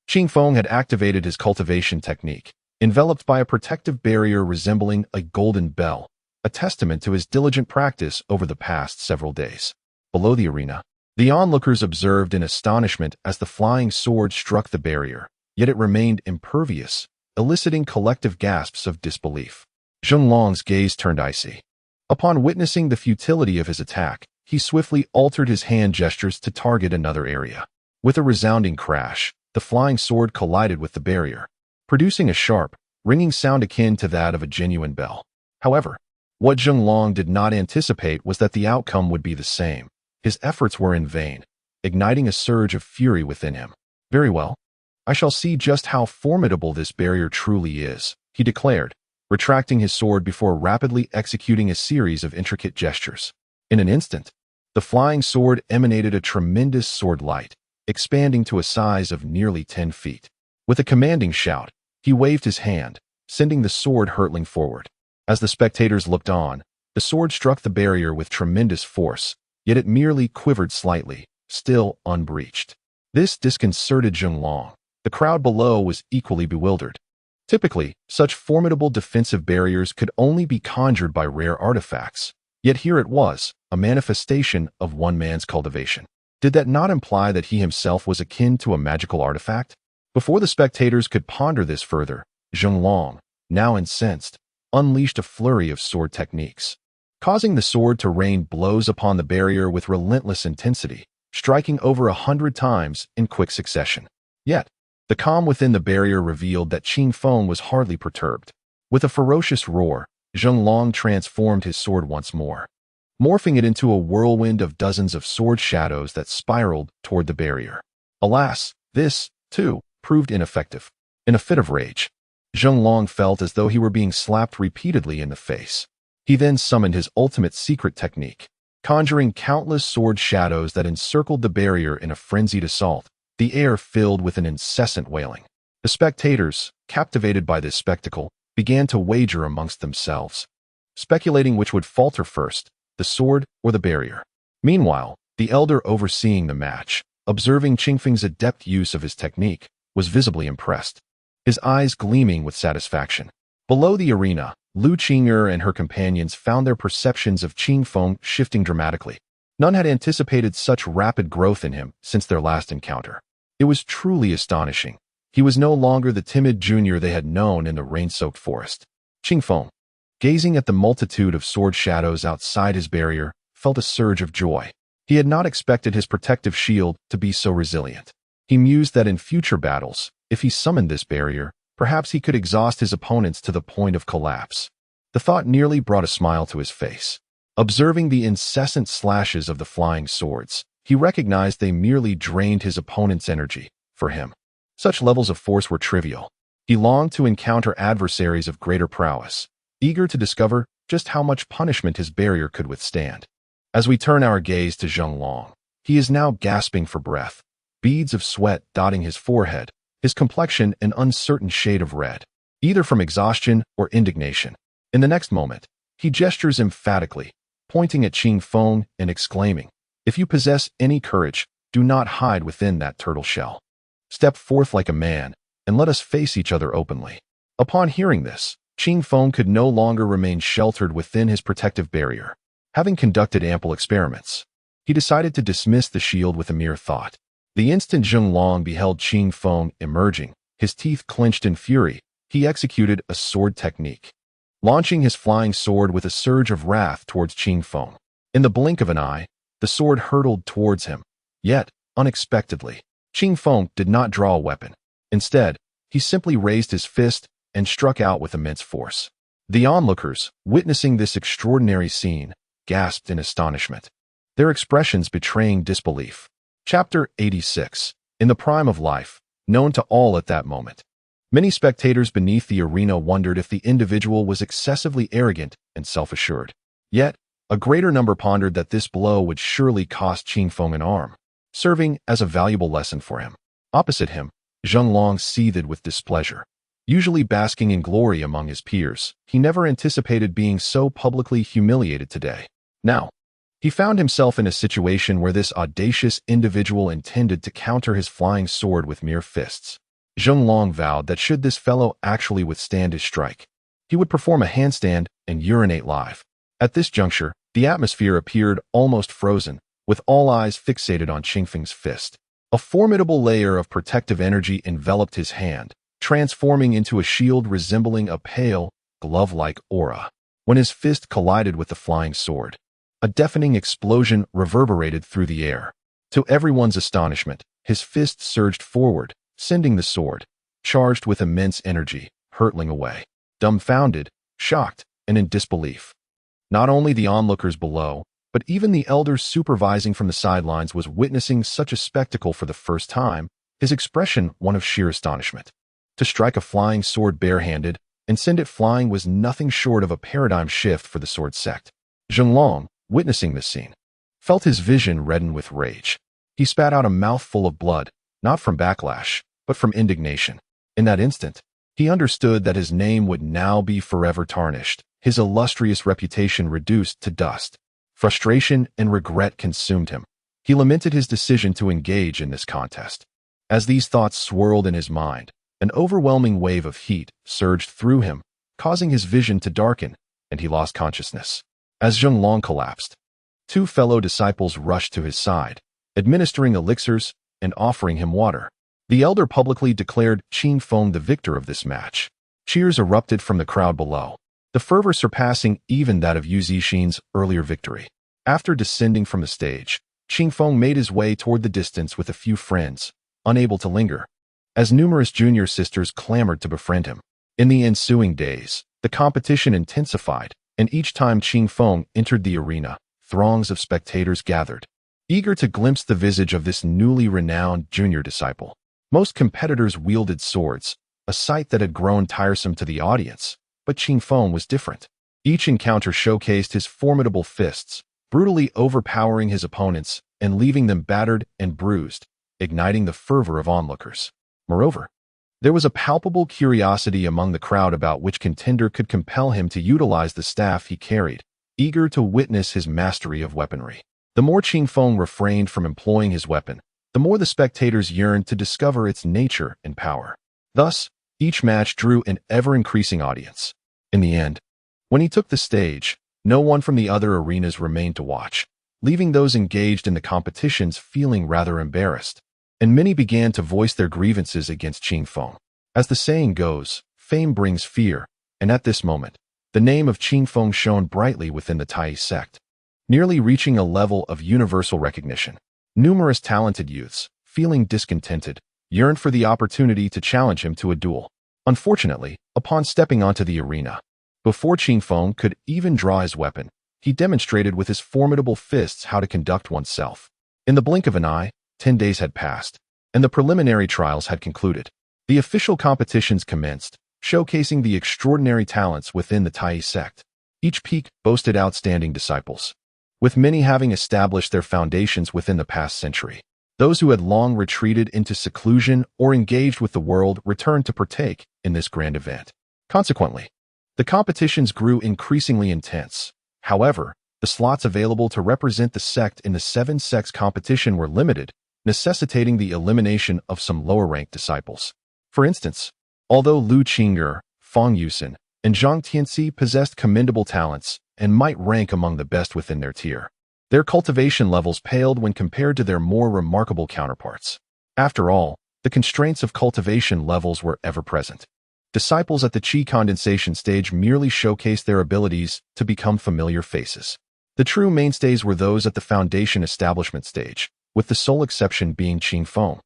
Qing Feng had activated his cultivation technique, enveloped by a protective barrier resembling a golden bell, a testament to his diligent practice over the past several days. Below the arena, the onlookers observed in astonishment as the flying sword struck the barrier, yet it remained impervious, eliciting collective gasps of disbelief. Zheng Long's gaze turned icy. Upon witnessing the futility of his attack, he swiftly altered his hand gestures to target another area. With a resounding crash, the flying sword collided with the barrier, producing a sharp, ringing sound akin to that of a genuine bell. However, what Zheng Long did not anticipate was that the outcome would be the same. His efforts were in vain, igniting a surge of fury within him. "Very well. I shall see just how formidable this barrier truly is," he declared, retracting his sword before rapidly executing a series of intricate gestures. In an instant, the flying sword emanated a tremendous sword light, expanding to a size of nearly 10 feet. With a commanding shout, he waved his hand, sending the sword hurtling forward. As the spectators looked on, the sword struck the barrier with tremendous force, yet it merely quivered slightly, still unbreached. This disconcerted Zheng Long. The crowd below was equally bewildered. Typically, such formidable defensive barriers could only be conjured by rare artifacts, yet here it was, a manifestation of one man's cultivation. Did that not imply that he himself was akin to a magical artifact? Before the spectators could ponder this further, Zheng Long, now incensed, unleashed a flurry of sword techniques, causing the sword to rain blows upon the barrier with relentless intensity, striking over 100 times in quick succession. Yet, the calm within the barrier revealed that Qing Feng was hardly perturbed. With a ferocious roar, Zheng Long transformed his sword once more, morphing it into a whirlwind of dozens of sword shadows that spiraled toward the barrier. Alas, this, too, proved ineffective. In a fit of rage, Zheng Long felt as though he were being slapped repeatedly in the face. He then summoned his ultimate secret technique, conjuring countless sword shadows that encircled the barrier in a frenzied assault, the air filled with an incessant wailing. The spectators, captivated by this spectacle, began to wager amongst themselves, speculating which would falter first, the sword or the barrier. Meanwhile, the elder overseeing the match, observing Qingfeng's adept use of his technique, was visibly impressed, his eyes gleaming with satisfaction. Below the arena, Lu Qing'er and her companions found their perceptions of Qing Feng shifting dramatically. None had anticipated such rapid growth in him since their last encounter. It was truly astonishing. He was no longer the timid junior they had known in the rain-soaked forest. Qing Feng, gazing at the multitude of sword shadows outside his barrier, felt a surge of joy. He had not expected his protective shield to be so resilient. He mused that in future battles, if he summoned this barrier, perhaps he could exhaust his opponents to the point of collapse. The thought nearly brought a smile to his face. Observing the incessant slashes of the flying swords, he recognized they merely drained his opponent's energy. For him, such levels of force were trivial. He longed to encounter adversaries of greater prowess, eager to discover just how much punishment his barrier could withstand. As we turn our gaze to Zhenglong, he is now gasping for breath, beads of sweat dotting his forehead, his complexion an uncertain shade of red, either from exhaustion or indignation. In the next moment, he gestures emphatically, pointing at Qing Feng and exclaiming, "If you possess any courage, do not hide within that turtle shell. Step forth like a man, and let us face each other openly." Upon hearing this, Qing Feng could no longer remain sheltered within his protective barrier. Having conducted ample experiments, he decided to dismiss the shield with a mere thought. The instant Zhenglong beheld Qing Feng emerging, his teeth clenched in fury, he executed a sword technique, launching his flying sword with a surge of wrath towards Qing Feng. In the blink of an eye, the sword hurtled towards him. Yet, unexpectedly, Qing Feng did not draw a weapon. Instead, he simply raised his fist and struck out with immense force. The onlookers, witnessing this extraordinary scene, gasped in astonishment, their expressions betraying disbelief. Chapter 86. In the prime of life, known to all at that moment. Many spectators beneath the arena wondered if the individual was excessively arrogant and self-assured. Yet, a greater number pondered that this blow would surely cost Qing Feng an arm, serving as a valuable lesson for him. Opposite him, Zhenglong seethed with displeasure. Usually basking in glory among his peers, he never anticipated being so publicly humiliated today. Now, he found himself in a situation where this audacious individual intended to counter his flying sword with mere fists. Zhenglong vowed that should this fellow actually withstand his strike, he would perform a handstand and urinate live. At this juncture, the atmosphere appeared almost frozen, with all eyes fixated on Qing Feng's fist. A formidable layer of protective energy enveloped his hand, transforming into a shield resembling a pale, glove-like aura. When his fist collided with the flying sword, a deafening explosion reverberated through the air. To everyone's astonishment, his fist surged forward, sending the sword, charged with immense energy, hurtling away. Dumbfounded, shocked, and in disbelief. Not only the onlookers below, but even the elders supervising from the sidelines was witnessing such a spectacle for the first time, his expression one of sheer astonishment. To strike a flying sword barehanded and send it flying was nothing short of a paradigm shift for the sword sect. Zhenglong, witnessing this scene, felt his vision redden with rage. He spat out a mouthful of blood, not from backlash, but from indignation. In that instant, he understood that his name would now be forever tarnished, his illustrious reputation reduced to dust. Frustration and regret consumed him. He lamented his decision to engage in this contest. As these thoughts swirled in his mind, an overwhelming wave of heat surged through him, causing his vision to darken, and he lost consciousness. As Zhenglong collapsed, two fellow disciples rushed to his side, administering elixirs and offering him water. The elder publicly declared Qing Feng the victor of this match. Cheers erupted from the crowd below, the fervor surpassing even that of Yu Zixin's earlier victory. After descending from the stage, Qing Feng made his way toward the distance with a few friends, unable to linger, as numerous junior sisters clamored to befriend him. In the ensuing days, the competition intensified, and each time Qing Feng entered the arena, throngs of spectators gathered, eager to glimpse the visage of this newly renowned junior disciple. Most competitors wielded swords, a sight that had grown tiresome to the audience, but Qing Feng was different. Each encounter showcased his formidable fists, brutally overpowering his opponents and leaving them battered and bruised, igniting the fervor of onlookers. Moreover, there was a palpable curiosity among the crowd about which contender could compel him to utilize the staff he carried, eager to witness his mastery of weaponry. The more Qing Feng refrained from employing his weapon, the more the spectators yearned to discover its nature and power. Thus, each match drew an ever-increasing audience. In the end, when he took the stage, no one from the other arenas remained to watch, leaving those engaged in the competitions feeling rather embarrassed, and many began to voice their grievances against Qing Feng. As the saying goes, fame brings fear, and at this moment, the name of Qing Feng shone brightly within the Tai sect, nearly reaching a level of universal recognition. Numerous talented youths, feeling discontented, yearned for the opportunity to challenge him to a duel. Unfortunately, upon stepping onto the arena, before Qing Feng could even draw his weapon, he demonstrated with his formidable fists how to conduct oneself. In the blink of an eye, 10 days had passed, and the preliminary trials had concluded. The official competitions commenced, showcasing the extraordinary talents within the Tai sect. Each peak boasted outstanding disciples, with many having established their foundations within the past century. Those who had long retreated into seclusion or engaged with the world returned to partake in this grand event. Consequently, the competitions grew increasingly intense. However, the slots available to represent the sect in the 7 sects competition were limited, necessitating the elimination of some lower-ranked disciples. For instance, although Lu Qing'er, Fang Yusen, and Zhang Tianxi possessed commendable talents and might rank among the best within their tier, their cultivation levels paled when compared to their more remarkable counterparts. After all, the constraints of cultivation levels were ever present. Disciples at the Qi condensation stage merely showcased their abilities to become familiar faces. The true mainstays were those at the foundation establishment stage, with the sole exception being Qing Feng,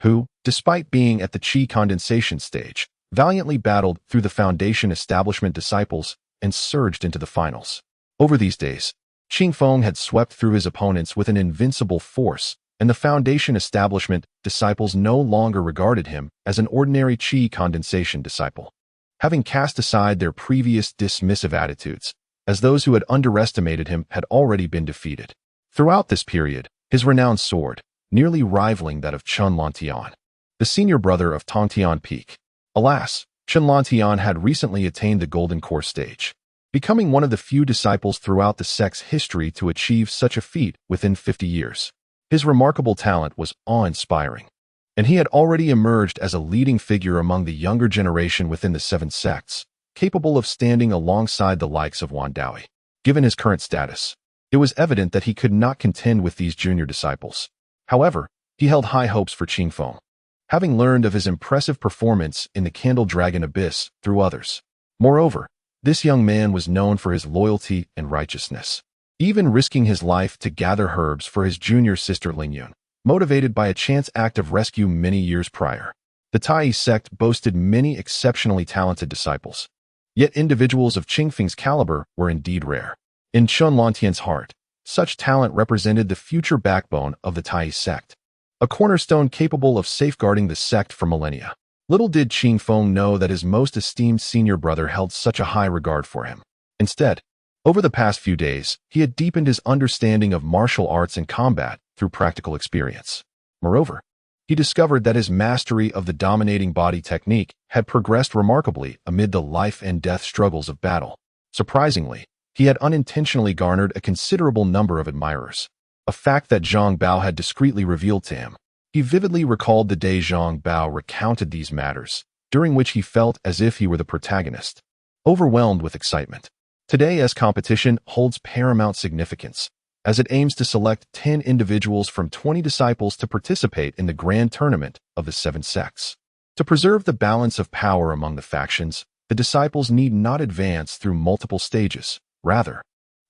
who, despite being at the Qi condensation stage, valiantly battled through the foundation establishment disciples and surged into the finals. Over these days, Qing Feng had swept through his opponents with an invincible force, and the foundation establishment disciples no longer regarded him as an ordinary Qi condensation disciple, having cast aside their previous dismissive attitudes, as those who had underestimated him had already been defeated. Throughout this period, his renown soared, nearly rivaling that of Chen Lantian, the senior brother of Tongtian Peak. Alas, Chen Lantian had recently attained the Golden Core stage, becoming one of the few disciples throughout the sect's history to achieve such a feat within 50 years. His remarkable talent was awe-inspiring, and he had already emerged as a leading figure among the younger generation within the 7 sects, capable of standing alongside the likes of Wan Daoi. Given his current status, it was evident that he could not contend with these junior disciples. However, he held high hopes for Qing Feng, having learned of his impressive performance in the Candle Dragon Abyss through others. Moreover, this young man was known for his loyalty and righteousness, even risking his life to gather herbs for his junior sister Lingyun, motivated by a chance act of rescue many years prior. The Tai sect boasted many exceptionally talented disciples, yet individuals of Qing Feng's caliber were indeed rare. In Chen Lantian's heart, such talent represented the future backbone of the Tai sect, a cornerstone capable of safeguarding the sect for millennia. Little did Qing Feng know that his most esteemed senior brother held such a high regard for him. Instead, over the past few days, he had deepened his understanding of martial arts and combat through practical experience. Moreover, he discovered that his mastery of the dominating body technique had progressed remarkably amid the life and death struggles of battle. Surprisingly, he had unintentionally garnered a considerable number of admirers, a fact that Zhang Bao had discreetly revealed to him. He vividly recalled the day Zhang Bao recounted these matters, during which he felt as if he were the protagonist, overwhelmed with excitement. Today's competition holds paramount significance, as it aims to select 10 individuals from 20 disciples to participate in the grand tournament of the 7 sects. To preserve the balance of power among the factions, the disciples need not advance through multiple stages. Rather,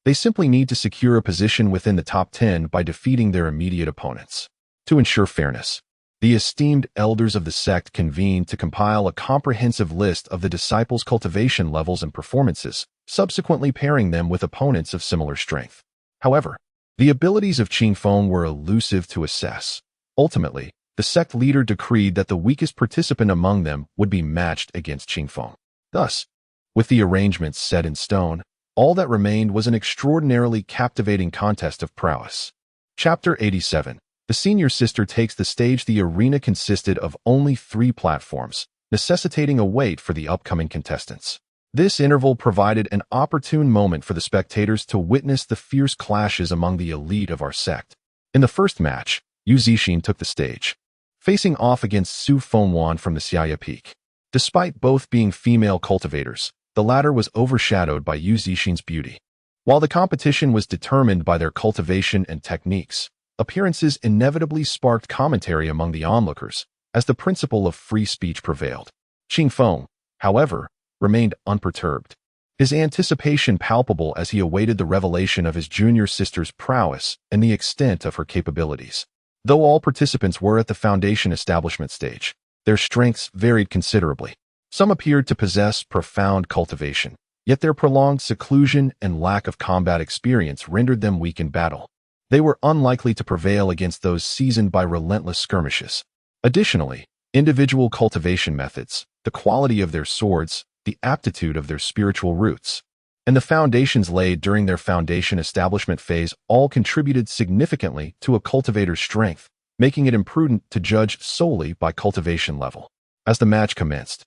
they simply need to secure a position within the top 10 by defeating their immediate opponents. To ensure fairness, the esteemed elders of the sect convened to compile a comprehensive list of the disciples' cultivation levels and performances, subsequently pairing them with opponents of similar strength. However, the abilities of Qing Feng were elusive to assess. Ultimately, the sect leader decreed that the weakest participant among them would be matched against Qing Feng. Thus, with the arrangements set in stone, all that remained was an extraordinarily captivating contest of prowess. Chapter 87. The senior sister takes the stage. The arena consisted of only 3 platforms, necessitating a wait for the upcoming contestants. This interval provided an opportune moment for the spectators to witness the fierce clashes among the elite of our sect. In the first match, Yu Zixin took the stage, facing off against Su Fengwan from the Xiaya Peak. Despite both being female cultivators, the latter was overshadowed by Yu Zixin's beauty. While the competition was determined by their cultivation and techniques, appearances inevitably sparked commentary among the onlookers, as the principle of free speech prevailed. Qing Feng, however, remained unperturbed, his anticipation palpable as he awaited the revelation of his junior sister's prowess and the extent of her capabilities. Though all participants were at the foundation establishment stage, their strengths varied considerably. Some appeared to possess profound cultivation, yet their prolonged seclusion and lack of combat experience rendered them weak in battle. They were unlikely to prevail against those seasoned by relentless skirmishes. Additionally, individual cultivation methods, the quality of their swords, the aptitude of their spiritual roots, and the foundations laid during their foundation establishment phase all contributed significantly to a cultivator's strength, making it imprudent to judge solely by cultivation level. As the match commenced,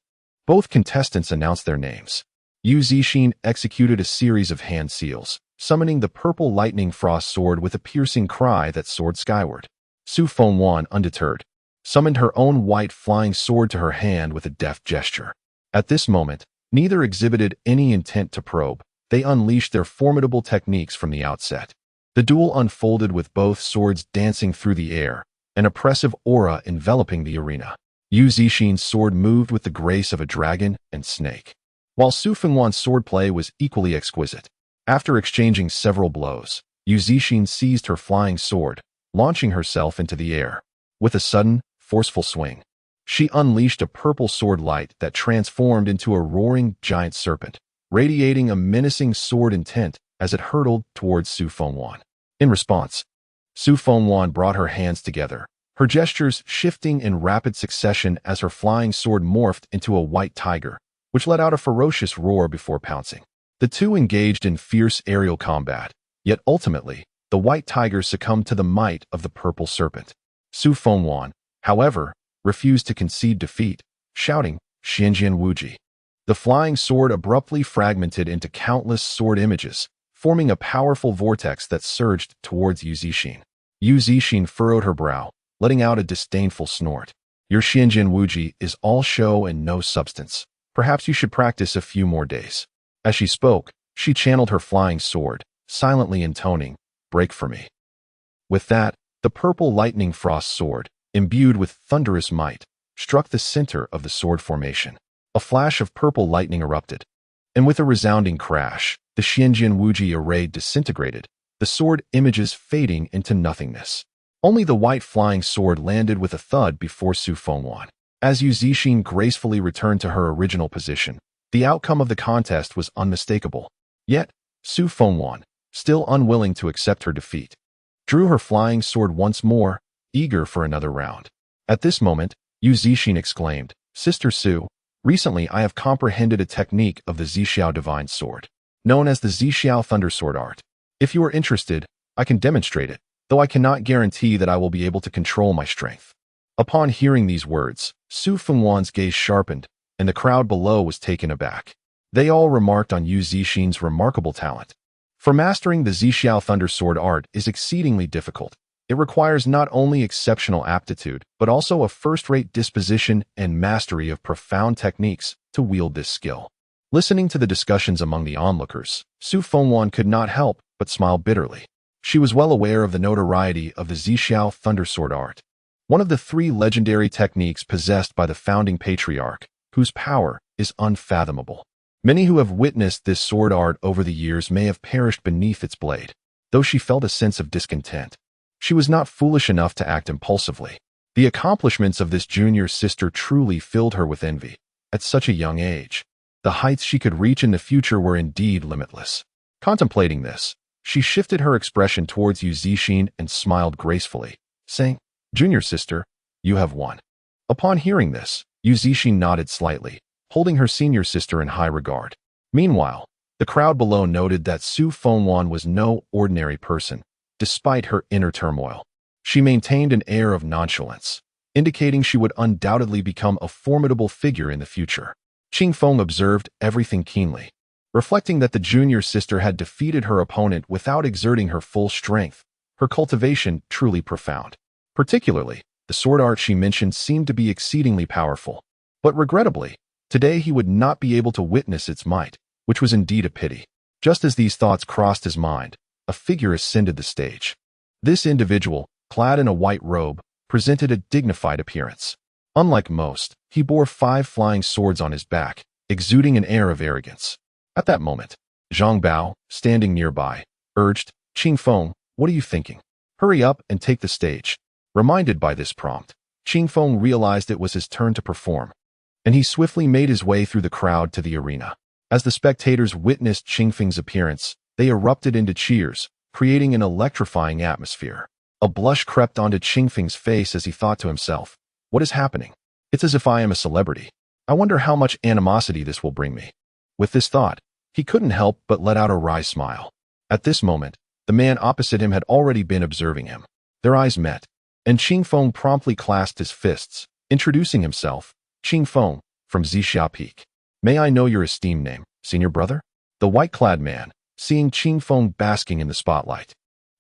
both contestants announced their names. Yu Zixin executed a series of hand seals, summoning the purple lightning frost sword with a piercing cry that soared skyward. Su Fengwan, undeterred, summoned her own white flying sword to her hand with a deft gesture. At this moment, neither exhibited any intent to probe. They unleashed their formidable techniques from the outset. The duel unfolded with both swords dancing through the air, an oppressive aura enveloping the arena. Yu Zixin's sword moved with the grace of a dragon and snake, while Su Fengwan's swordplay was equally exquisite. After exchanging several blows, Yu Zixin seized her flying sword, launching herself into the air. With a sudden, forceful swing, she unleashed a purple sword light that transformed into a roaring giant serpent, radiating a menacing sword intent as it hurtled towards Su Fengwan. In response, Su Fengwan brought her hands together, her gestures shifting in rapid succession as her flying sword morphed into a white tiger, which let out a ferocious roar before pouncing. The two engaged in fierce aerial combat, yet ultimately, the white tiger succumbed to the might of the purple serpent. Su Fengwan, however, refused to concede defeat, shouting, "Xianjian Wuji." The flying sword abruptly fragmented into countless sword images, forming a powerful vortex that surged towards Yu Zixin. Yu Zixin furrowed her brow, letting out a disdainful snort. "Your Xianjian Wuji is all show and no substance. Perhaps you should practice a few more days." As she spoke, she channeled her flying sword, silently intoning, "Break for me." With that, the purple lightning frost sword, imbued with thunderous might, struck the center of the sword formation. A flash of purple lightning erupted, and with a resounding crash, the Xianjian Wuji array disintegrated, the sword images fading into nothingness. Only the white flying sword landed with a thud before Su Fengwan. As Yu Zixin gracefully returned to her original position, the outcome of the contest was unmistakable. Yet, Su Fengwan, still unwilling to accept her defeat, drew her flying sword once more, eager for another round. At this moment, Yu Zixin exclaimed, "Sister Su, recently I have comprehended a technique of the Zixiao Divine Sword, known as the Zixiao Thunder Sword art. If you are interested, I can demonstrate it, though I cannot guarantee that I will be able to control my strength." Upon hearing these words, Su Fengwan's gaze sharpened, and the crowd below was taken aback. They all remarked on Yu Zixin's remarkable talent. For mastering the Zixiao Thunder Sword art is exceedingly difficult. It requires not only exceptional aptitude, but also a first-rate disposition and mastery of profound techniques to wield this skill. Listening to the discussions among the onlookers, Su Fengwan could not help but smile bitterly. She was well aware of the notoriety of the Zixiao Thunder Sword art, one of the 3 legendary techniques possessed by the founding patriarch, whose power is unfathomable. Many who have witnessed this sword art over the years may have perished beneath its blade. Though she felt a sense of discontent, she was not foolish enough to act impulsively. The accomplishments of this junior sister truly filled her with envy. At such a young age, the heights she could reach in the future were indeed limitless. Contemplating this, she shifted her expression towards Yu Zixin and smiled gracefully, saying, "Junior sister, you have won." Upon hearing this, Yu Zixin nodded slightly, holding her senior sister in high regard. Meanwhile, the crowd below noted that Su Fengwan was no ordinary person, despite her inner turmoil. She maintained an air of nonchalance, indicating she would undoubtedly become a formidable figure in the future. Qing Feng observed everything keenly, reflecting that the junior sister had defeated her opponent without exerting her full strength, her cultivation truly profound. Particularly, the sword art she mentioned seemed to be exceedingly powerful. But regrettably, today he would not be able to witness its might. which was indeed a pity. Just as these thoughts crossed his mind, a figure ascended the stage. This individual, clad in a white robe, presented a dignified appearance. Unlike most, he bore 5 flying swords on his back, exuding an air of arrogance. At that moment, Zhang Bao, standing nearby, urged, "Qing Feng, what are you thinking? Hurry up and take the stage." Reminded by this prompt, Qing Feng realized it was his turn to perform, and he swiftly made his way through the crowd to the arena. As the spectators witnessed Qing Feng's appearance, they erupted into cheers, creating an electrifying atmosphere. A blush crept onto Qing Feng's face as he thought to himself, "What is happening? It's as if I am a celebrity. I wonder how much animosity this will bring me." With this thought, he couldn't help but let out a wry smile. At this moment, the man opposite him had already been observing him. Their eyes met, and Qing Feng promptly clasped his fists, introducing himself, "Qing Feng, from Zixia Peak. May I know your esteemed name, senior brother?" The white-clad man, seeing Qing Feng basking in the spotlight,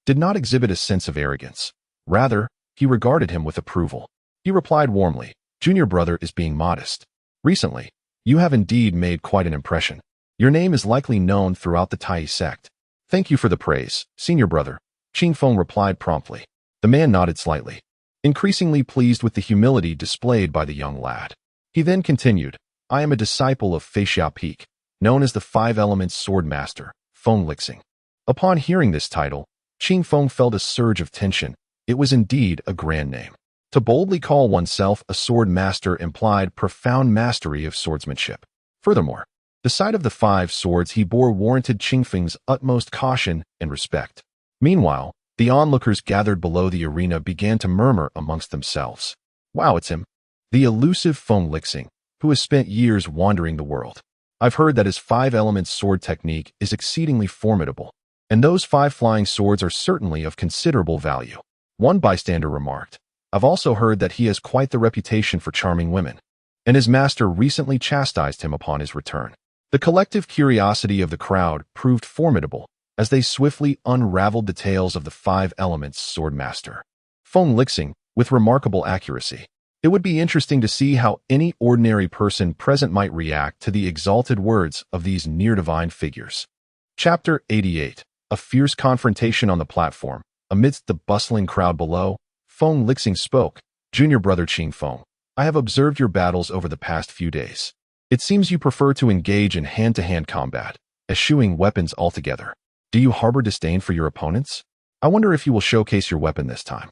did not exhibit a sense of arrogance. Rather, he regarded him with approval. He replied warmly, "Junior brother is being modest. Recently, you have indeed made quite an impression. Your name is likely known throughout the Tai sect." "Thank you for the praise, senior brother," Qing Feng replied promptly. The man nodded slightly, increasingly pleased with the humility displayed by the young lad. He then continued, "I am a disciple of Feixia Peak, known as the 5 Elements Sword Master, Feng Lixing." Upon hearing this title, Qing Feng felt a surge of tension. It was indeed a grand name. To boldly call oneself a sword master implied profound mastery of swordsmanship. Furthermore, the sight of the 5 swords he bore warranted Qing Feng's utmost caution and respect. Meanwhile, the onlookers gathered below the arena began to murmur amongst themselves. "Wow, it's him. The elusive Feng Lixing, who has spent years wandering the world. I've heard that his 5 elements sword technique is exceedingly formidable, and those 5 flying swords are certainly of considerable value." One bystander remarked, "I've also heard that he has quite the reputation for charming women, and his master recently chastised him upon his return." The collective curiosity of the crowd proved formidable as they swiftly unraveled the tales of the 5 elements sword master, Feng Lixing, with remarkable accuracy. It would be interesting to see how any ordinary person present might react to the exalted words of these near-divine figures. Chapter 88. A fierce confrontation on the platform. Amidst the bustling crowd below, Feng Lixing spoke, "Junior brother Qing Feng, I have observed your battles over the past few days. It seems you prefer to engage in hand-to-hand combat, eschewing weapons altogether. Do you harbor disdain for your opponents? I wonder if you will showcase your weapon this time."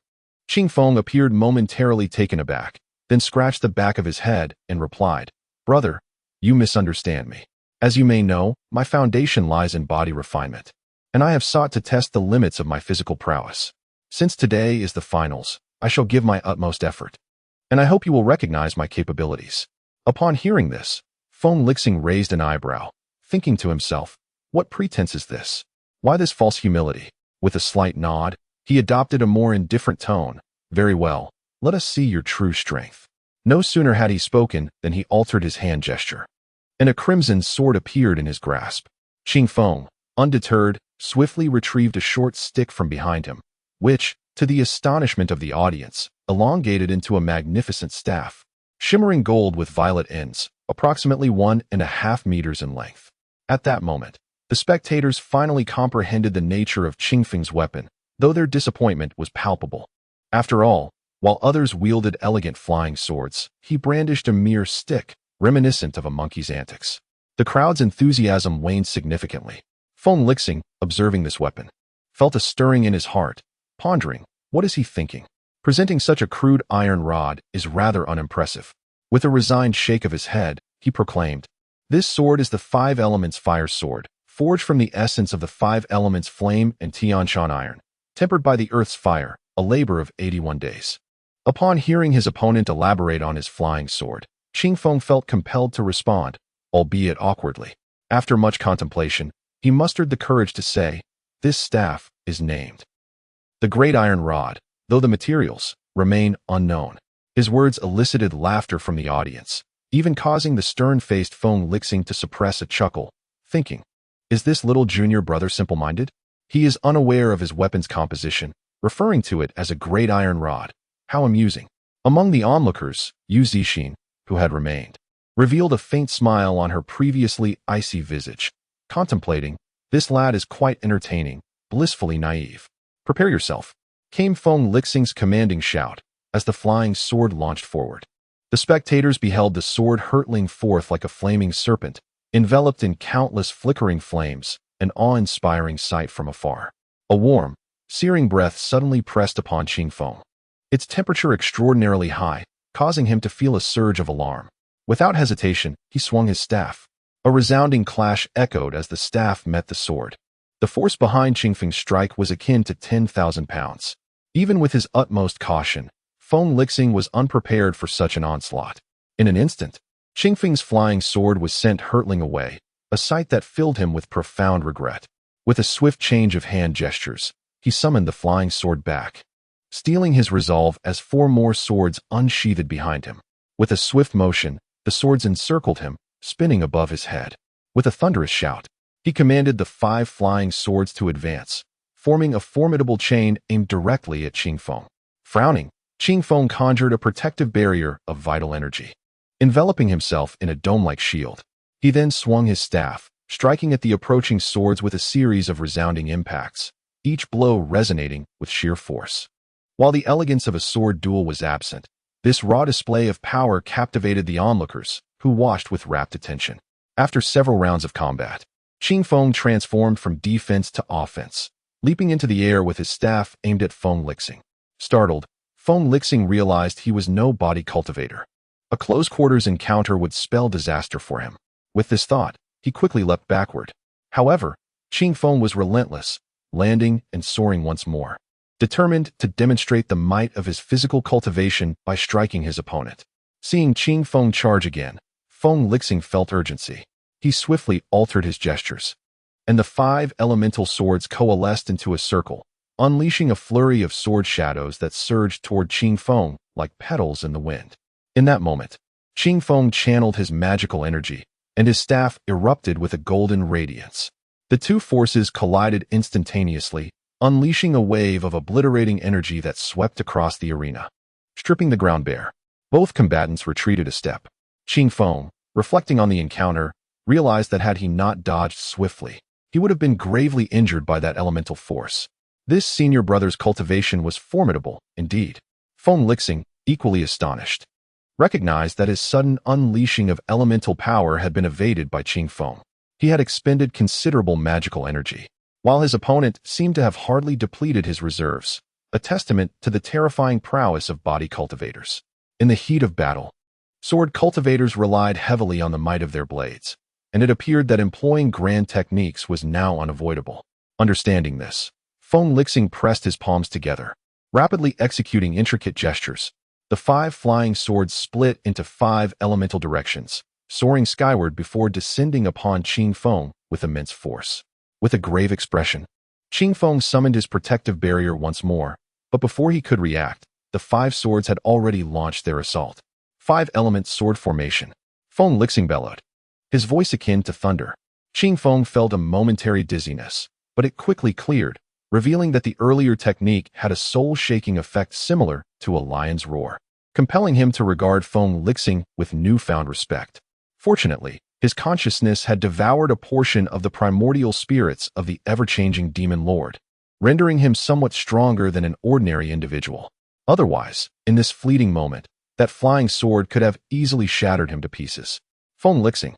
Qing Feng appeared momentarily taken aback, then scratched the back of his head and replied, "Brother, you misunderstand me. As you may know, my foundation lies in body refinement, and I have sought to test the limits of my physical prowess. Since today is the finals, I shall give my utmost effort, and I hope you will recognize my capabilities." Upon hearing this, Feng Lixing raised an eyebrow, thinking to himself, "What pretense is this? Why this false humility?" With a slight nod, he adopted a more indifferent tone. "Very well, let us see your true strength." No sooner had he spoken than he altered his hand gesture, and a crimson sword appeared in his grasp. Qing Feng, undeterred, swiftly retrieved a short stick from behind him, which, to the astonishment of the audience, elongated into a magnificent staff, shimmering gold with violet ends, approximately 1.5 meters in length. At that moment, the spectators finally comprehended the nature of Qing Feng's weapon, though their disappointment was palpable. After all, while others wielded elegant flying swords, he brandished a mere stick, reminiscent of a monkey's antics. The crowd's enthusiasm waned significantly. Feng Lixing, observing this weapon, felt a stirring in his heart, pondering, what is he thinking? Presenting such a crude iron rod is rather unimpressive. With a resigned shake of his head, he proclaimed, "This sword is the 5 elements fire sword, forged from the essence of the 5 elements flame and Tianshan iron, tempered by the earth's fire, a labor of 81 days. Upon hearing his opponent elaborate on his flying sword, Qing Feng felt compelled to respond, albeit awkwardly. After much contemplation, he mustered the courage to say, "This staff is named the Great Iron Rod, though the materials remain unknown." His words elicited laughter from the audience, even causing the stern-faced Feng Lixing to suppress a chuckle, thinking, "Is this little junior brother simple-minded? He is unaware of his weapon's composition, referring to it as a great iron rod. How amusing." Among the onlookers, Yu Zixin, who had remained, revealed a faint smile on her previously icy visage. contemplating, "This lad is quite entertaining, blissfully naive. Prepare yourself," came Feng Lixing's commanding shout as the flying sword launched forward. The spectators beheld the sword hurtling forth like a flaming serpent, enveloped in countless flickering flames, an awe-inspiring sight from afar. A warm, searing breath suddenly pressed upon Qingfeng, its temperature extraordinarily high, causing him to feel a surge of alarm. Without hesitation, he swung his staff. A resounding clash echoed as the staff met the sword. The force behind Qingfeng's strike was akin to 10,000 pounds. Even with his utmost caution, Feng Lixing was unprepared for such an onslaught. In an instant, Qingfeng's flying sword was sent hurtling away, a sight that filled him with profound regret. With a swift change of hand gestures, he summoned the flying sword back, steeling his resolve as 4 more swords unsheathed behind him. With a swift motion, the swords encircled him, spinning above his head. With a thunderous shout, he commanded the 5 flying swords to advance, forming a formidable chain aimed directly at Qingfeng. Frowning, Qingfeng conjured a protective barrier of vital energy, enveloping himself in a dome-like shield. He then swung his staff, striking at the approaching swords with a series of resounding impacts, each blow resonating with sheer force. While the elegance of a sword duel was absent, this raw display of power captivated the onlookers, who watched with rapt attention. After several rounds of combat, Qingfeng transformed from defense to offense, leaping into the air with his staff aimed at Feng Lixing. Startled, Feng Lixing realized he was no body cultivator. A close-quarters encounter would spell disaster for him. With this thought, he quickly leapt backward. However, Qingfeng was relentless, landing and soaring once more, determined to demonstrate the might of his physical cultivation by striking his opponent. Seeing Qingfeng charge again, Feng Lixing felt urgency. He swiftly altered his gestures, and the 5 elemental swords coalesced into a circle, unleashing a flurry of sword shadows that surged toward Qingfeng like petals in the wind. In that moment, Qingfeng channeled his magical energy, and his staff erupted with a golden radiance. The 2 forces collided instantaneously, unleashing a wave of obliterating energy that swept across the arena, stripping the ground bare. Both combatants retreated a step. Qingfeng, reflecting on the encounter, realized that had he not dodged swiftly, he would have been gravely injured by that elemental force. This senior brother's cultivation was formidable, indeed. Feng Lixing, equally astonished, recognized that his sudden unleashing of elemental power had been evaded by Qingfeng. He had expended considerable magical energy, while his opponent seemed to have hardly depleted his reserves, a testament to the terrifying prowess of body cultivators. In the heat of battle, sword cultivators relied heavily on the might of their blades, and it appeared that employing grand techniques was now unavoidable. Understanding this, Feng Lixing pressed his palms together, rapidly executing intricate gestures. The 5 flying swords split into 5 elemental directions, soaring skyward before descending upon Qingfeng with immense force. With a grave expression, Qingfeng summoned his protective barrier once more, but before he could react, the 5 swords had already launched their assault. 5-element sword formation, Feng Lixing bellowed, his voice akin to thunder. Qingfeng felt a momentary dizziness, but it quickly cleared, revealing that the earlier technique had a soul-shaking effect similar to a lion's roar, compelling him to regard Feng Lixing with newfound respect. Fortunately, his consciousness had devoured a portion of the primordial spirits of the ever-changing demon lord, rendering him somewhat stronger than an ordinary individual. Otherwise, in this fleeting moment, that flying sword could have easily shattered him to pieces. Feng Lixing,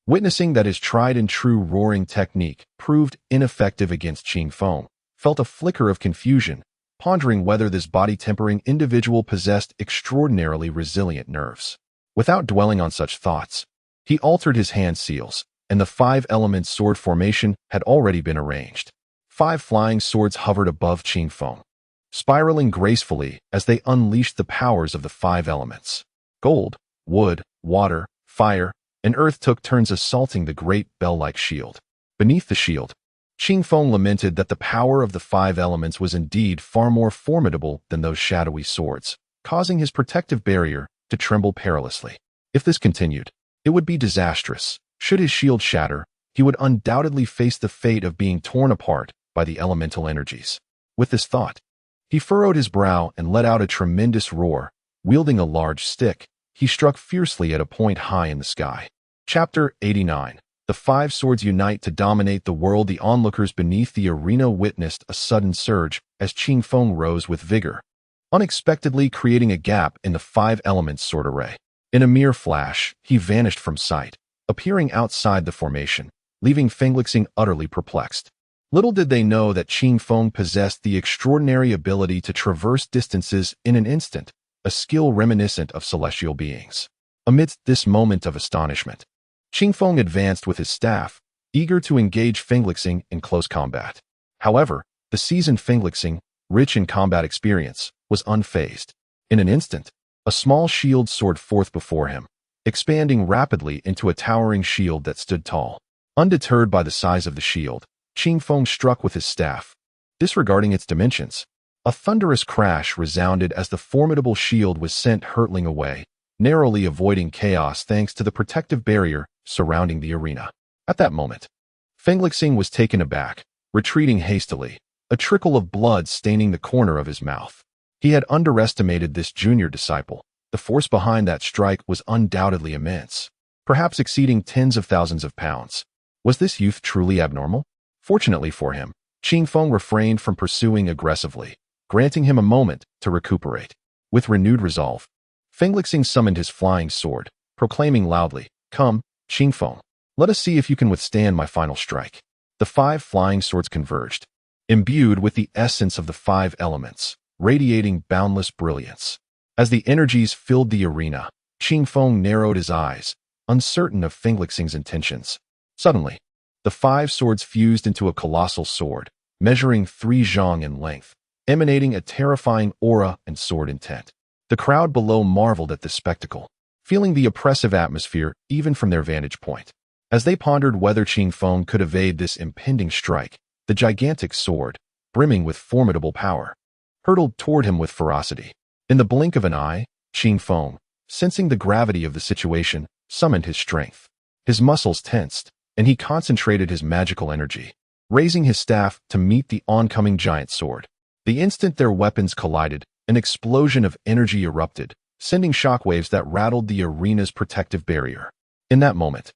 witnessing that his tried-and-true roaring technique proved ineffective against Qingfeng, felt a flicker of confusion, pondering whether this body-tempering individual possessed extraordinarily resilient nerves. Without dwelling on such thoughts, he altered his hand seals, and the 5-element sword formation had already been arranged. 5 flying swords hovered above Qingfeng, spiraling gracefully as they unleashed the powers of the 5 elements. Gold, wood, water, fire, and earth took turns assaulting the great bell-like shield. Beneath the shield, Qingfeng lamented that the power of the 5 elements was indeed far more formidable than those shadowy swords, causing his protective barrier to tremble perilously. If this continued, it would be disastrous. Should his shield shatter, he would undoubtedly face the fate of being torn apart by the elemental energies. With this thought, he furrowed his brow and let out a tremendous roar. Wielding a large stick, he struck fiercely at a point high in the sky. Chapter 89. The five swords unite to dominate the world. The onlookers beneath the arena witnessed a sudden surge as Qing Feng rose with vigor, unexpectedly creating a gap in the five elements sword array. In a mere flash, he vanished from sight, appearing outside the formation, leaving Fenglixing utterly perplexed. Little did they know that Qing Feng possessed the extraordinary ability to traverse distances in an instant, a skill reminiscent of celestial beings. Amidst this moment of astonishment, Qing Feng advanced with his staff, eager to engage Fenglixing in close combat. However, the seasoned Fenglixing, rich in combat experience, was unfazed. In an instant, a small shield soared forth before him, expanding rapidly into a towering shield that stood tall. Undeterred by the size of the shield, Qing Feng struck with his staff, disregarding its dimensions. A thunderous crash resounded as the formidable shield was sent hurtling away, narrowly avoiding chaos thanks to the protective barrier surrounding the arena. At that moment, Fenglixing was taken aback, retreating hastily, a trickle of blood staining the corner of his mouth. He had underestimated this junior disciple. The force behind that strike was undoubtedly immense, perhaps exceeding tens of thousands of pounds. Was this youth truly abnormal? Fortunately for him, Qing Feng refrained from pursuing aggressively, granting him a moment to recuperate. With renewed resolve, Fenglixing summoned his flying sword, proclaiming loudly, "Come, Qing Feng, let us see if you can withstand my final strike." The five flying swords converged, imbued with the essence of the five elements, radiating boundless brilliance. As the energies filled the arena, Qing Feng narrowed his eyes, uncertain of Fenglixing's intentions. Suddenly, the five swords fused into a colossal sword, measuring 3 zhang in length, emanating a terrifying aura and sword intent. The crowd below marveled at this spectacle, feeling the oppressive atmosphere even from their vantage point. As they pondered whether Qing Feng could evade this impending strike, the gigantic sword, brimming with formidable power, hurtled toward him with ferocity. In the blink of an eye, Qing Feng, sensing the gravity of the situation, summoned his strength. His muscles tensed, and he concentrated his magical energy, raising his staff to meet the oncoming giant sword. The instant their weapons collided, an explosion of energy erupted, sending shockwaves that rattled the arena's protective barrier. In that moment,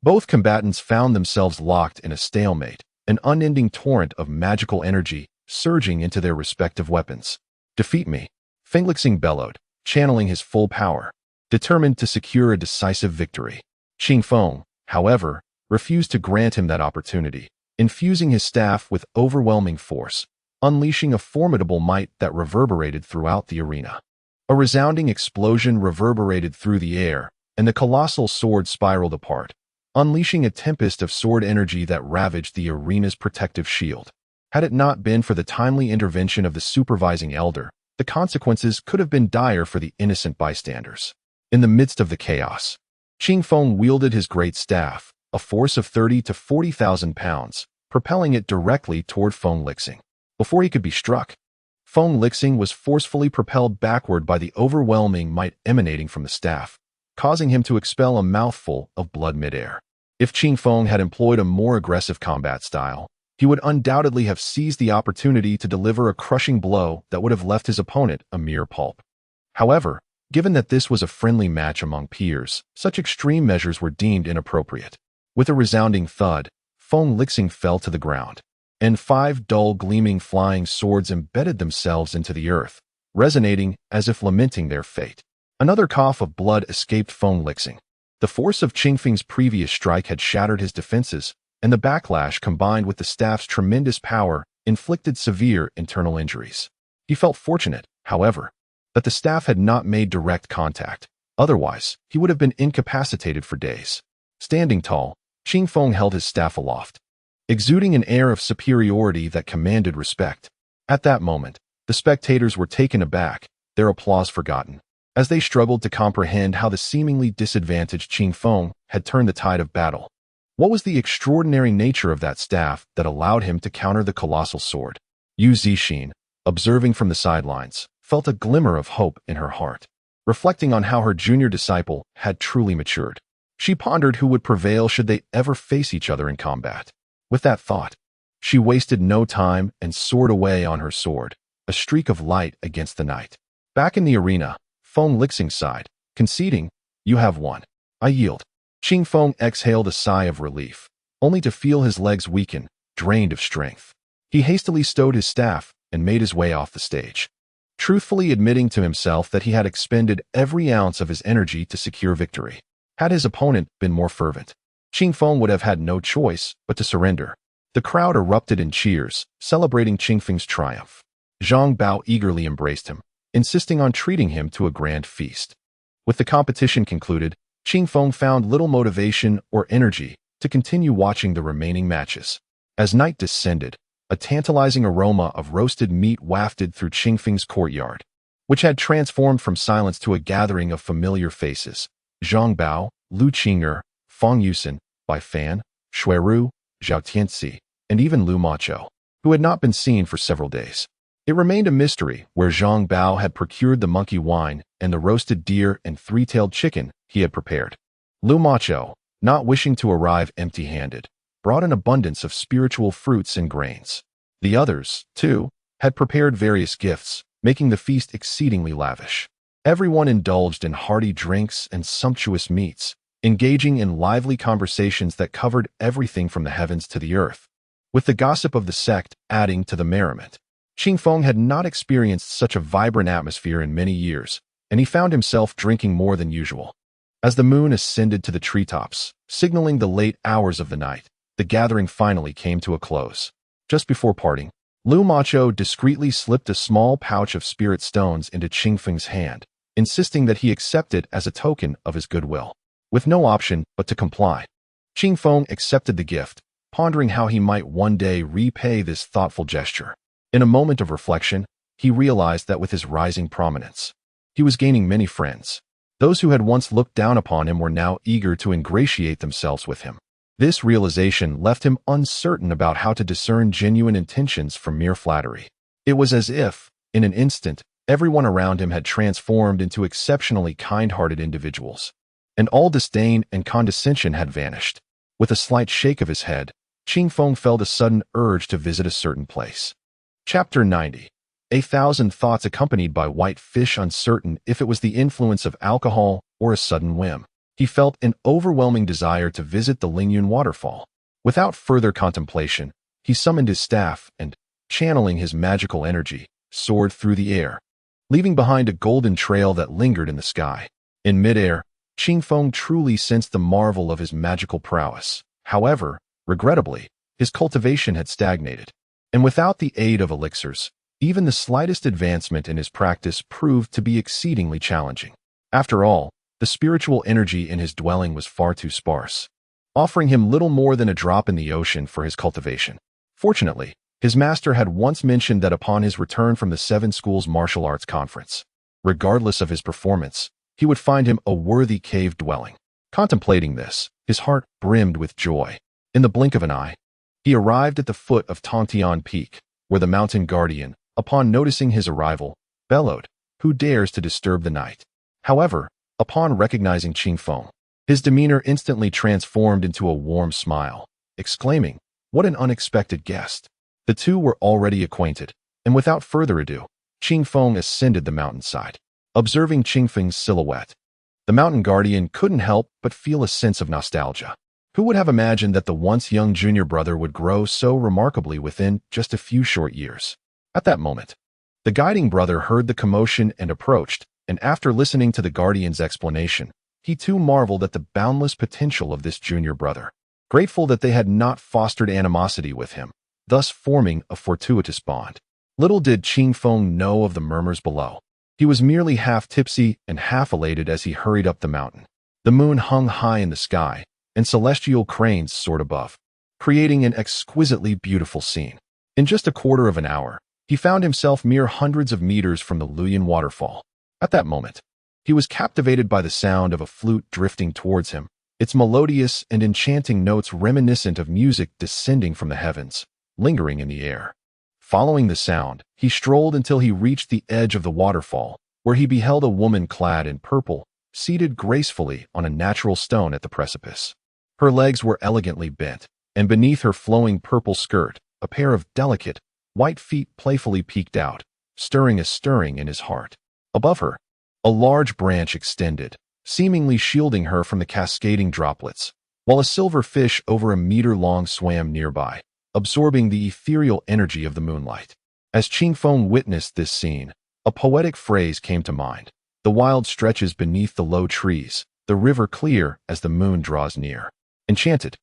both combatants found themselves locked in a stalemate, an unending torrent of magical energy surging into their respective weapons. "Defeat me," Fenglixing bellowed, channeling his full power, determined to secure a decisive victory. Qing Feng, however, refused to grant him that opportunity, infusing his staff with overwhelming force, unleashing a formidable might that reverberated throughout the arena. A resounding explosion reverberated through the air, and the colossal sword spiraled apart, unleashing a tempest of sword energy that ravaged the arena's protective shield. Had it not been for the timely intervention of the supervising elder, the consequences could have been dire for the innocent bystanders. In the midst of the chaos, Qing Feng wielded his great staff, a force of 30 to 40,000 pounds, propelling it directly toward Fenglixing. Before he could be struck, Fenglixing was forcefully propelled backward by the overwhelming might emanating from the staff, causing him to expel a mouthful of blood midair. If Qing Feng had employed a more aggressive combat style, he would undoubtedly have seized the opportunity to deliver a crushing blow that would have left his opponent a mere pulp. However, given that this was a friendly match among peers, such extreme measures were deemed inappropriate. With a resounding thud, Fenglixing fell to the ground, and 5 dull gleaming flying swords embedded themselves into the earth, resonating as if lamenting their fate. Another cough of blood escaped Fenglixing. The force of Qing Feng's previous strike had shattered his defenses, and the backlash combined with the staff's tremendous power inflicted severe internal injuries. He felt fortunate, however, that the staff had not made direct contact. Otherwise, he would have been incapacitated for days. Standing tall, Qing Feng held his staff aloft, exuding an air of superiority that commanded respect. At that moment, the spectators were taken aback, their applause forgotten, as they struggled to comprehend how the seemingly disadvantaged Qing Feng had turned the tide of battle. What was the extraordinary nature of that staff that allowed him to counter the colossal sword? Yu Zixin, observing from the sidelines, felt a glimmer of hope in her heart. Reflecting on how her junior disciple had truly matured, she pondered who would prevail should they ever face each other in combat. With that thought, she wasted no time and soared away on her sword, a streak of light against the night. Back in the arena, Fenglixing sighed, conceding, "You have won. I yield." Qing Feng exhaled a sigh of relief, only to feel his legs weaken, drained of strength. He hastily stowed his staff and made his way off the stage, truthfully admitting to himself that he had expended every ounce of his energy to secure victory. Had his opponent been more fervent, Qing Feng would have had no choice but to surrender. The crowd erupted in cheers, celebrating Qing Feng's triumph. Zhang Bao eagerly embraced him, insisting on treating him to a grand feast. With the competition concluded, Qing Feng found little motivation or energy to continue watching the remaining matches. As night descended, a tantalizing aroma of roasted meat wafted through Qing Feng's courtyard, which had transformed from silence to a gathering of familiar faces. Zhang Bao, Lu Qing'er, Fang Yusen, Bai Fan, Shuiru, Zhao Tianxi, and even Lu Macho, who had not been seen for several days. It remained a mystery where Zhang Bao had procured the monkey wine and the roasted deer and three-tailed chicken he had prepared. Lu Macho, not wishing to arrive empty-handed, brought an abundance of spiritual fruits and grains. The others, too, had prepared various gifts, making the feast exceedingly lavish. Everyone indulged in hearty drinks and sumptuous meats, engaging in lively conversations that covered everything from the heavens to the earth, with the gossip of the sect adding to the merriment. Qing Feng had not experienced such a vibrant atmosphere in many years, and he found himself drinking more than usual. As the moon ascended to the treetops, signaling the late hours of the night, the gathering finally came to a close. Just before parting, Lu Macho discreetly slipped a small pouch of spirit stones into Qing Feng's hand, insisting that he accept it as a token of his goodwill. With no option but to comply, Qing Feng accepted the gift, pondering how he might one day repay this thoughtful gesture. In a moment of reflection, he realized that with his rising prominence, he was gaining many friends. Those who had once looked down upon him were now eager to ingratiate themselves with him. This realization left him uncertain about how to discern genuine intentions from mere flattery. It was as if, in an instant, everyone around him had transformed into exceptionally kind-hearted individuals, and all disdain and condescension had vanished. With a slight shake of his head, Qing Feng felt a sudden urge to visit a certain place. Chapter 90. 1,000 thoughts accompanied by white fish, uncertain if it was the influence of alcohol or a sudden whim. He felt an overwhelming desire to visit the Lingyun waterfall. Without further contemplation, he summoned his staff and, channeling his magical energy, soared through the air, leaving behind a golden trail that lingered in the sky. In midair, Qing Feng truly sensed the marvel of his magical prowess. However, regrettably, his cultivation had stagnated, and without the aid of elixirs, even the slightest advancement in his practice proved to be exceedingly challenging. After all, the spiritual energy in his dwelling was far too sparse, offering him little more than a drop in the ocean for his cultivation. Fortunately, his master had once mentioned that upon his return from the Seven Schools Martial Arts Conference, regardless of his performance, he would find him a worthy cave dwelling. Contemplating this, his heart brimmed with joy. In the blink of an eye, he arrived at the foot of Tongtian Peak, where the mountain guardian, upon noticing his arrival, bellowed, "Who dares to disturb the night?" However, upon recognizing Qing Feng, his demeanor instantly transformed into a warm smile, exclaiming, "What an unexpected guest!" The two were already acquainted, and without further ado, Qing Feng ascended the mountainside. Observing Qing Feng's silhouette, the mountain guardian couldn't help but feel a sense of nostalgia. Who would have imagined that the once young junior brother would grow so remarkably within just a few short years? At that moment, the guiding brother heard the commotion and approached, and after listening to the guardian's explanation, he too marveled at the boundless potential of this junior brother, grateful that they had not fostered animosity with him, thus forming a fortuitous bond. Little did Qing Feng know of the murmurs below. He was merely half tipsy and half elated as he hurried up the mountain. The moon hung high in the sky, and celestial cranes soared above, creating an exquisitely beautiful scene. In just a quarter of an hour, he found himself mere hundreds of meters from the Luyan waterfall. At that moment, he was captivated by the sound of a flute drifting towards him, its melodious and enchanting notes reminiscent of music descending from the heavens, lingering in the air. Following the sound, he strolled until he reached the edge of the waterfall, where he beheld a woman clad in purple, seated gracefully on a natural stone at the precipice. Her legs were elegantly bent, and beneath her flowing purple skirt, a pair of delicate, white feet playfully peeked out, stirring in his heart. Above her, a large branch extended, seemingly shielding her from the cascading droplets, while a silver fish over a meter long swam nearby, absorbing the ethereal energy of the moonlight. As Qingfeng witnessed this scene, a poetic phrase came to mind. The wild stretches beneath the low trees, the river clear as the moon draws near. Enchanted,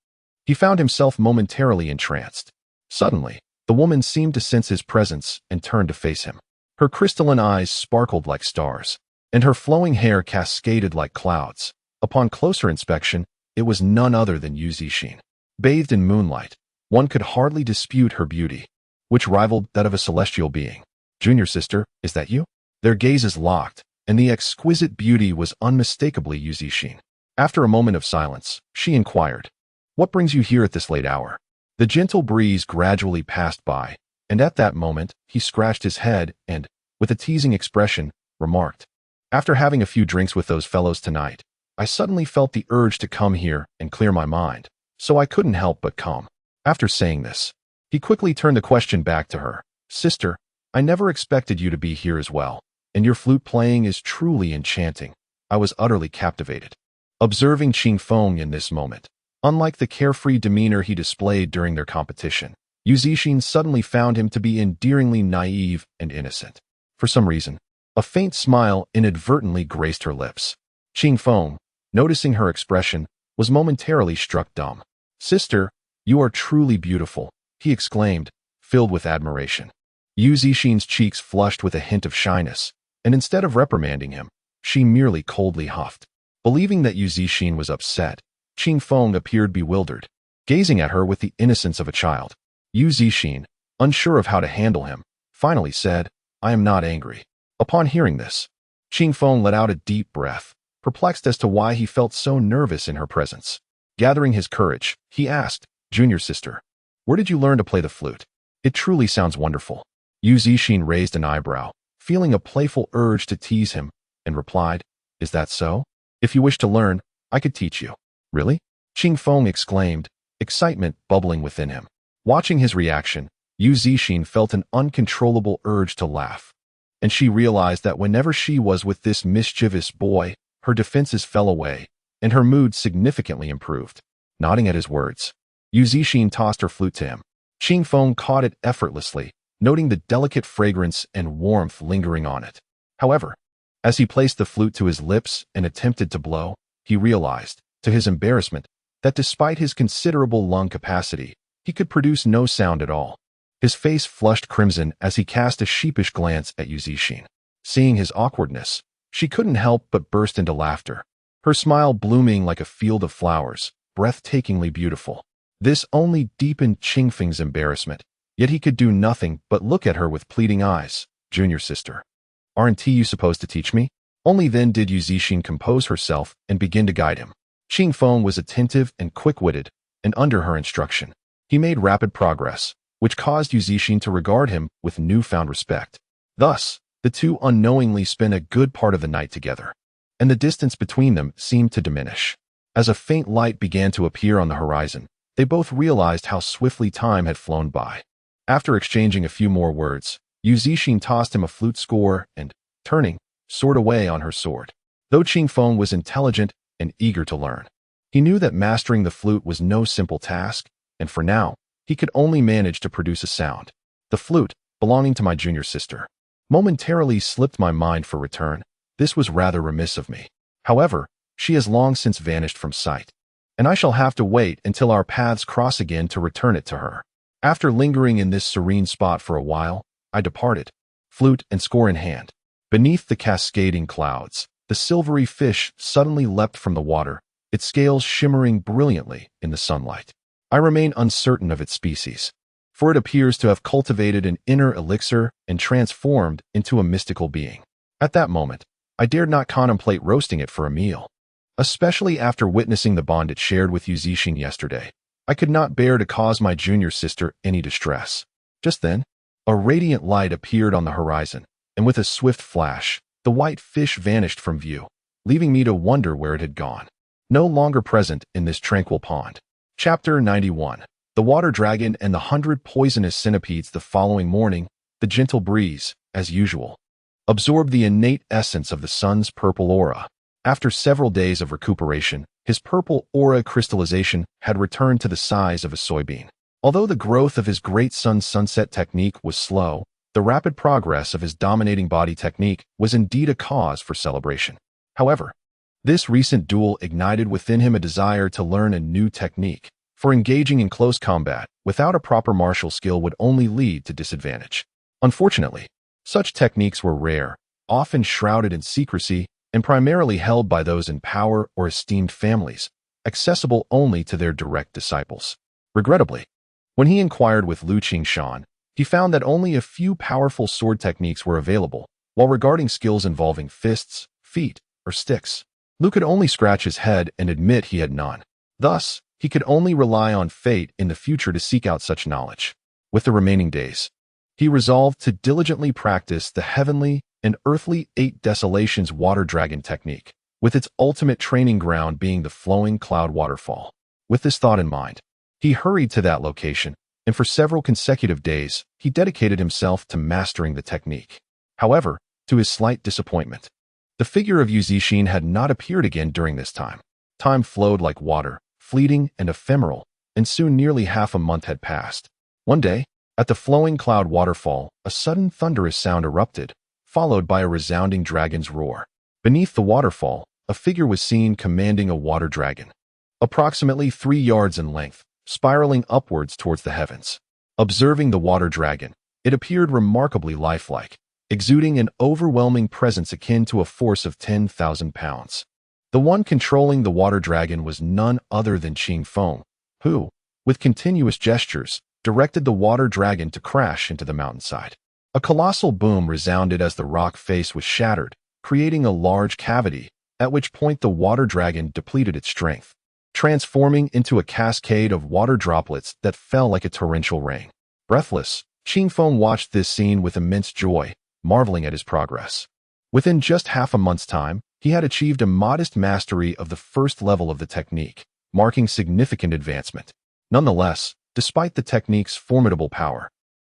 he found himself momentarily entranced. Suddenly, the woman seemed to sense his presence and turned to face him. Her crystalline eyes sparkled like stars, and her flowing hair cascaded like clouds. Upon closer inspection, it was none other than Yu Zixin. Bathed in moonlight, one could hardly dispute her beauty, which rivaled that of a celestial being. "Junior sister, is that you?" Their gazes locked, and the exquisite beauty was unmistakably Yu Zixin. After a moment of silence, she inquired, "What brings you here at this late hour?" The gentle breeze gradually passed by, and at that moment, he scratched his head and, with a teasing expression, remarked, "After having a few drinks with those fellows tonight, I suddenly felt the urge to come here and clear my mind, so I couldn't help but come." After saying this, he quickly turned the question back to her. "Sister, I never expected you to be here as well, and your flute playing is truly enchanting." I was utterly captivated. Observing Qingfeng in this moment, unlike the carefree demeanor he displayed during their competition, Yu Zixin suddenly found him to be endearingly naive and innocent. For some reason, a faint smile inadvertently graced her lips. Qingfeng, noticing her expression, was momentarily struck dumb. "Sister, you are truly beautiful," he exclaimed, filled with admiration. Yu Zixin's cheeks flushed with a hint of shyness, and instead of reprimanding him, she merely coldly huffed. Believing that Yu Zixin was upset, Qingfeng appeared bewildered, gazing at her with the innocence of a child. Yu Zixin, unsure of how to handle him, finally said, "I am not angry." Upon hearing this, Qingfeng let out a deep breath, perplexed as to why he felt so nervous in her presence. Gathering his courage, he asked, "Junior sister, where did you learn to play the flute? It truly sounds wonderful." Yu Zixin raised an eyebrow, feeling a playful urge to tease him, and replied, "Is that so? If you wish to learn, I could teach you." "Really?" Qingfeng exclaimed, excitement bubbling within him. Watching his reaction, Yu Zixin felt an uncontrollable urge to laugh, and she realized that whenever she was with this mischievous boy, her defenses fell away, and her mood significantly improved. Nodding at his words, Yu Zixin tossed her flute to him. Qingfeng caught it effortlessly, noting the delicate fragrance and warmth lingering on it. However, as he placed the flute to his lips and attempted to blow, he realized, to his embarrassment, that despite his considerable lung capacity, he could produce no sound at all. His face flushed crimson as he cast a sheepish glance at Yu Zixin. Seeing his awkwardness, she couldn't help but burst into laughter, her smile blooming like a field of flowers, breathtakingly beautiful. This only deepened Qingfeng's embarrassment, yet he could do nothing but look at her with pleading eyes. "Junior sister, aren't you supposed to teach me?" Only then did Yu Zixin compose herself and begin to guide him. Qingfeng was attentive and quick-witted, and under her instruction, he made rapid progress, which caused Yu Zixin to regard him with newfound respect. Thus, the two unknowingly spent a good part of the night together, and the distance between them seemed to diminish. As a faint light began to appear on the horizon, they both realized how swiftly time had flown by. After exchanging a few more words, Yu Zixin tossed him a flute score and, turning, soared away on her sword. Though Qingfeng was intelligent and eager to learn, he knew that mastering the flute was no simple task, and for now, he could only manage to produce a sound. "The flute, belonging to my junior sister, momentarily slipped my mind for return. This was rather remiss of me. However, she has long since vanished from sight, and I shall have to wait until our paths cross again to return it to her." After lingering in this serene spot for a while, I departed, flute and score in hand. Beneath the cascading clouds, the silvery fish suddenly leapt from the water, its scales shimmering brilliantly in the sunlight. I remain uncertain of its species, for it appears to have cultivated an inner elixir and transformed into a mystical being. At that moment, I dared not contemplate roasting it for a meal, especially after witnessing the bond it shared with Yu Zixin yesterday. I could not bear to cause my junior sister any distress. Just then, a radiant light appeared on the horizon, and with a swift flash, the white fish vanished from view, leaving me to wonder where it had gone. No longer present in this tranquil pond. Chapter 91. The Water Dragon and the 100 Poisonous Centipedes. The following morning, the gentle breeze, as usual, absorbed the innate essence of the sun's purple aura, After several days of recuperation, his purple aura crystallization had returned to the size of a soybean. Although the growth of his Great Sun Sunset technique was slow, the rapid progress of his dominating body technique was indeed a cause for celebration. However, this recent duel ignited within him a desire to learn a new technique, for engaging in close combat without a proper martial skill would only lead to disadvantage. Unfortunately, such techniques were rare, often shrouded in secrecy, and primarily held by those in power or esteemed families, accessible only to their direct disciples. Regrettably, when he inquired with Lu Qingshan, he found that only a few powerful sword techniques were available, while regarding skills involving fists, feet, or sticks, Lu could only scratch his head and admit he had none. Thus, he could only rely on fate in the future to seek out such knowledge. With the remaining days, he resolved to diligently practice the heavenly and earthly 8 Desolations water dragon technique, with its ultimate training ground being the flowing cloud waterfall. With this thought in mind, he hurried to that location, and for several consecutive days, he dedicated himself to mastering the technique. However, to his slight disappointment, the figure of Yu Zixin had not appeared again during this time. Time flowed like water, fleeting and ephemeral, and soon nearly half a month had passed. One day, at the flowing cloud waterfall, a sudden thunderous sound erupted, followed by a resounding dragon's roar. Beneath the waterfall, a figure was seen commanding a water dragon, approximately 3 yards in length, spiraling upwards towards the heavens. Observing the water dragon, it appeared remarkably lifelike, exuding an overwhelming presence akin to a force of 10,000 pounds. The one controlling the water dragon was none other than Qing Feng, who, with continuous gestures, directed the water dragon to crash into the mountainside. A colossal boom resounded as the rock face was shattered, creating a large cavity, at which point the water dragon depleted its strength, transforming into a cascade of water droplets that fell like a torrential rain. Breathless, Qing Feng watched this scene with immense joy, marveling at his progress. Within just half a month's time, he had achieved a modest mastery of the first level of the technique, marking significant advancement. Nonetheless, despite the technique's formidable power,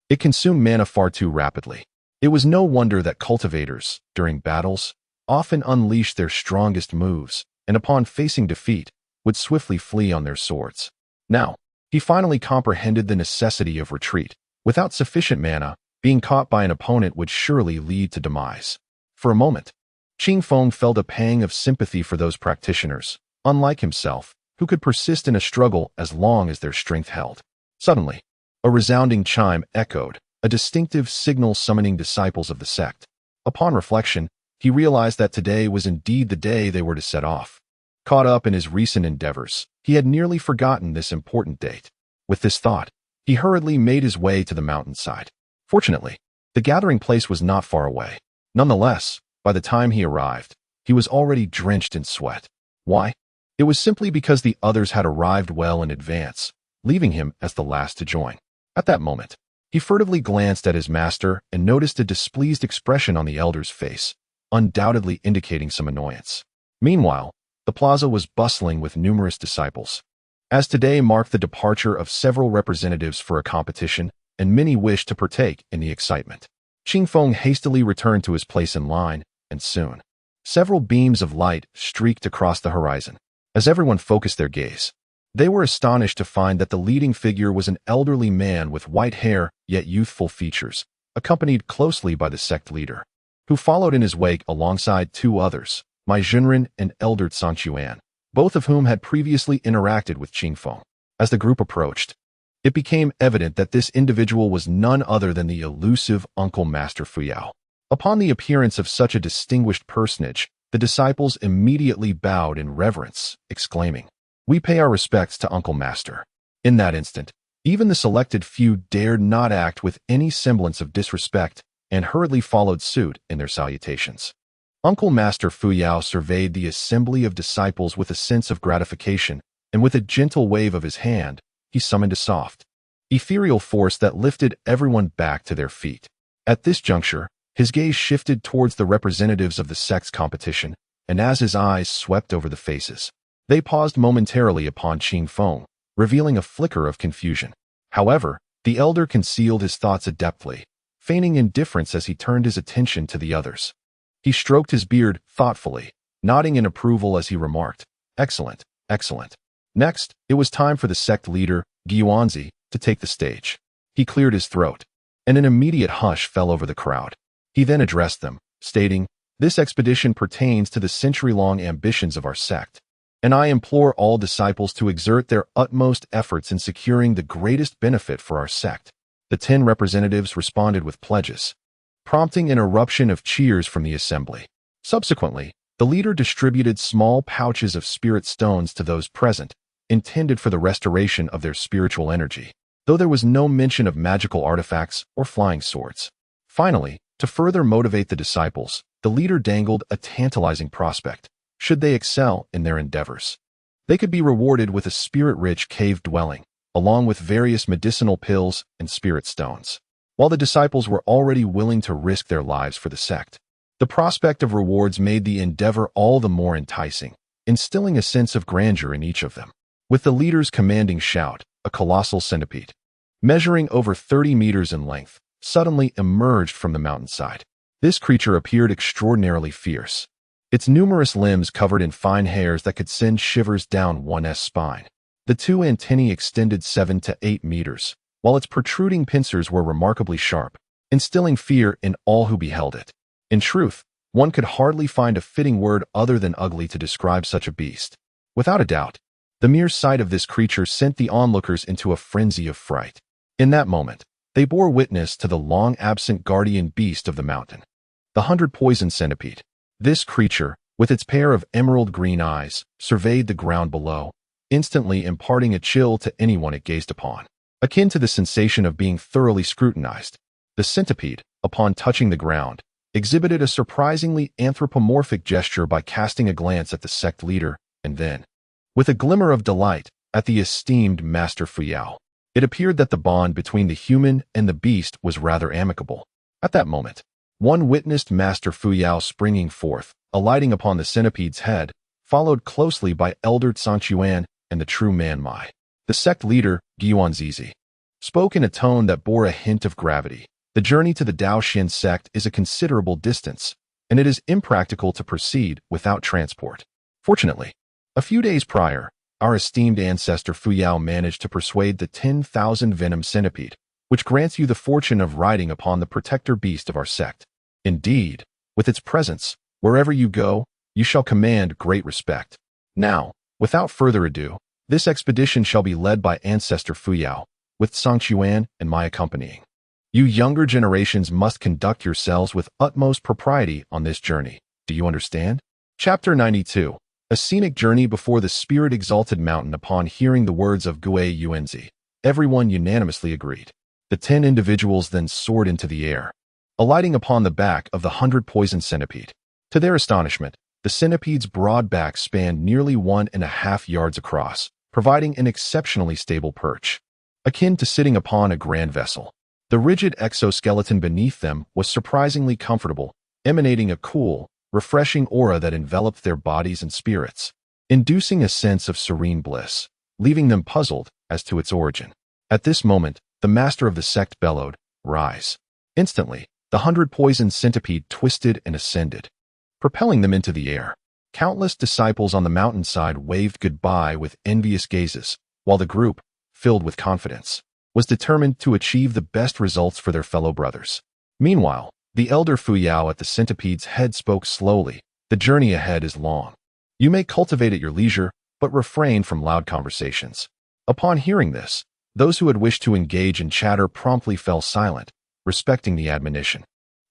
it consumed mana far too rapidly. It was no wonder that cultivators, during battles, often unleashed their strongest moves, and upon facing defeat, would swiftly flee on their swords. Now, he finally comprehended the necessity of retreat. Without sufficient mana, being caught by an opponent would surely lead to demise. For a moment, Qing Feng felt a pang of sympathy for those practitioners, unlike himself, who could persist in a struggle as long as their strength held. Suddenly, a resounding chime echoed, a distinctive signal summoning disciples of the sect. Upon reflection, he realized that today was indeed the day they were to set off. Caught up in his recent endeavors, he had nearly forgotten this important date. With this thought, he hurriedly made his way to the mountainside. Fortunately, the gathering place was not far away. Nonetheless, by the time he arrived, he was already drenched in sweat. Why? It was simply because the others had arrived well in advance, leaving him as the last to join. At that moment, he furtively glanced at his master and noticed a displeased expression on the elder's face, undoubtedly indicating some annoyance. Meanwhile, the plaza was bustling with numerous disciples. As today marked the departure of several representatives for a competition, and many wished to partake in the excitement. Qing Feng hastily returned to his place in line, and soon, several beams of light streaked across the horizon. As everyone focused their gaze, they were astonished to find that the leading figure was an elderly man with white hair yet youthful features, accompanied closely by the sect leader, who followed in his wake alongside 2 others, Mai Junren and Elder Sanchuan, both of whom had previously interacted with Qing Feng. As the group approached, it became evident that this individual was none other than the elusive Uncle Master Fuyao. Upon the appearance of such a distinguished personage, the disciples immediately bowed in reverence, exclaiming, "We pay our respects to Uncle Master." In that instant, even the selected few dared not act with any semblance of disrespect and hurriedly followed suit in their salutations. Uncle Master Fuyao surveyed the assembly of disciples with a sense of gratification, and with a gentle wave of his hand, he summoned a soft, ethereal force that lifted everyone back to their feet. At this juncture, his gaze shifted towards the representatives of the sect's competition, and as his eyes swept over the faces, they paused momentarily upon Qing Feng, revealing a flicker of confusion. However, the elder concealed his thoughts adeptly, feigning indifference as he turned his attention to the others. He stroked his beard thoughtfully, nodding in approval as he remarked, "Excellent, excellent." Next, it was time for the sect leader, Guanzi, to take the stage. He cleared his throat, and an immediate hush fell over the crowd. He then addressed them, stating, "This expedition pertains to the century-long ambitions of our sect, and I implore all disciples to exert their utmost efforts in securing the greatest benefit for our sect." The 10 representatives responded with pledges, prompting an eruption of cheers from the assembly. Subsequently, the leader distributed small pouches of spirit stones to those present, intended for the restoration of their spiritual energy, though there was no mention of magical artifacts or flying swords. Finally, to further motivate the disciples, the leader dangled a tantalizing prospect. Should they excel in their endeavors, they could be rewarded with a spirit-rich cave dwelling, along with various medicinal pills and spirit stones. While the disciples were already willing to risk their lives for the sect, the prospect of rewards made the endeavor all the more enticing, instilling a sense of grandeur in each of them. With the leader's commanding shout, a colossal centipede, measuring over 30 meters in length, suddenly emerged from the mountainside. This creature appeared extraordinarily fierce, its numerous limbs covered in fine hairs that could send shivers down one's spine. The 2 antennae extended 7 to 8 meters, while its protruding pincers were remarkably sharp, instilling fear in all who beheld it. In truth, one could hardly find a fitting word other than ugly to describe such a beast. Without a doubt, the mere sight of this creature sent the onlookers into a frenzy of fright. In that moment, they bore witness to the long-absent guardian beast of the mountain, the 100-poison centipede. This creature, with its pair of emerald-green eyes, surveyed the ground below, instantly imparting a chill to anyone it gazed upon, akin to the sensation of being thoroughly scrutinized. The centipede, upon touching the ground, exhibited a surprisingly anthropomorphic gesture by casting a glance at the sect leader, and then, with a glimmer of delight, at the esteemed Master Fuyao. It appeared that the bond between the human and the beast was rather amicable. At that moment, one witnessed Master Fuyao springing forth, alighting upon the centipede's head, followed closely by Elder Sanchuan and the true man Mai. The sect leader, Guanzizi, spoke in a tone that bore a hint of gravity. The journey to the Daoxian sect is a considerable distance, and it is impractical to proceed without transport. Fortunately, a few days prior, our esteemed ancestor Fuyao managed to persuade the 10,000 venom centipede, which grants you the fortune of riding upon the protector beast of our sect. Indeed, with its presence, wherever you go, you shall command great respect. Now, without further ado, this expedition shall be led by ancestor Fuyao, with Sangchuan and my accompanying. You younger generations must conduct yourselves with utmost propriety on this journey. Do you understand? Chapter 92. A scenic journey before the spirit-exalted mountain. Upon hearing the words of Gui Yuanzi, everyone unanimously agreed. The 10 individuals then soared into the air, alighting upon the back of the 100-poison centipede. To their astonishment, the centipede's broad back spanned nearly 1.5 yards across, providing an exceptionally stable perch, akin to sitting upon a grand vessel. The rigid exoskeleton beneath them was surprisingly comfortable, emanating a cool, refreshing aura that enveloped their bodies and spirits, inducing a sense of serene bliss, leaving them puzzled as to its origin. At this moment, the master of the sect bellowed, "Rise." Instantly, the 100-poison centipede twisted and ascended, propelling them into the air. Countless disciples on the mountainside waved goodbye with envious gazes, while the group, filled with confidence, was determined to achieve the best results for their fellow brothers. Meanwhile, the elder Fuyao at the centipede's head spoke slowly. The journey ahead is long. You may cultivate at your leisure, but refrain from loud conversations. Upon hearing this, those who had wished to engage in chatter promptly fell silent, respecting the admonition.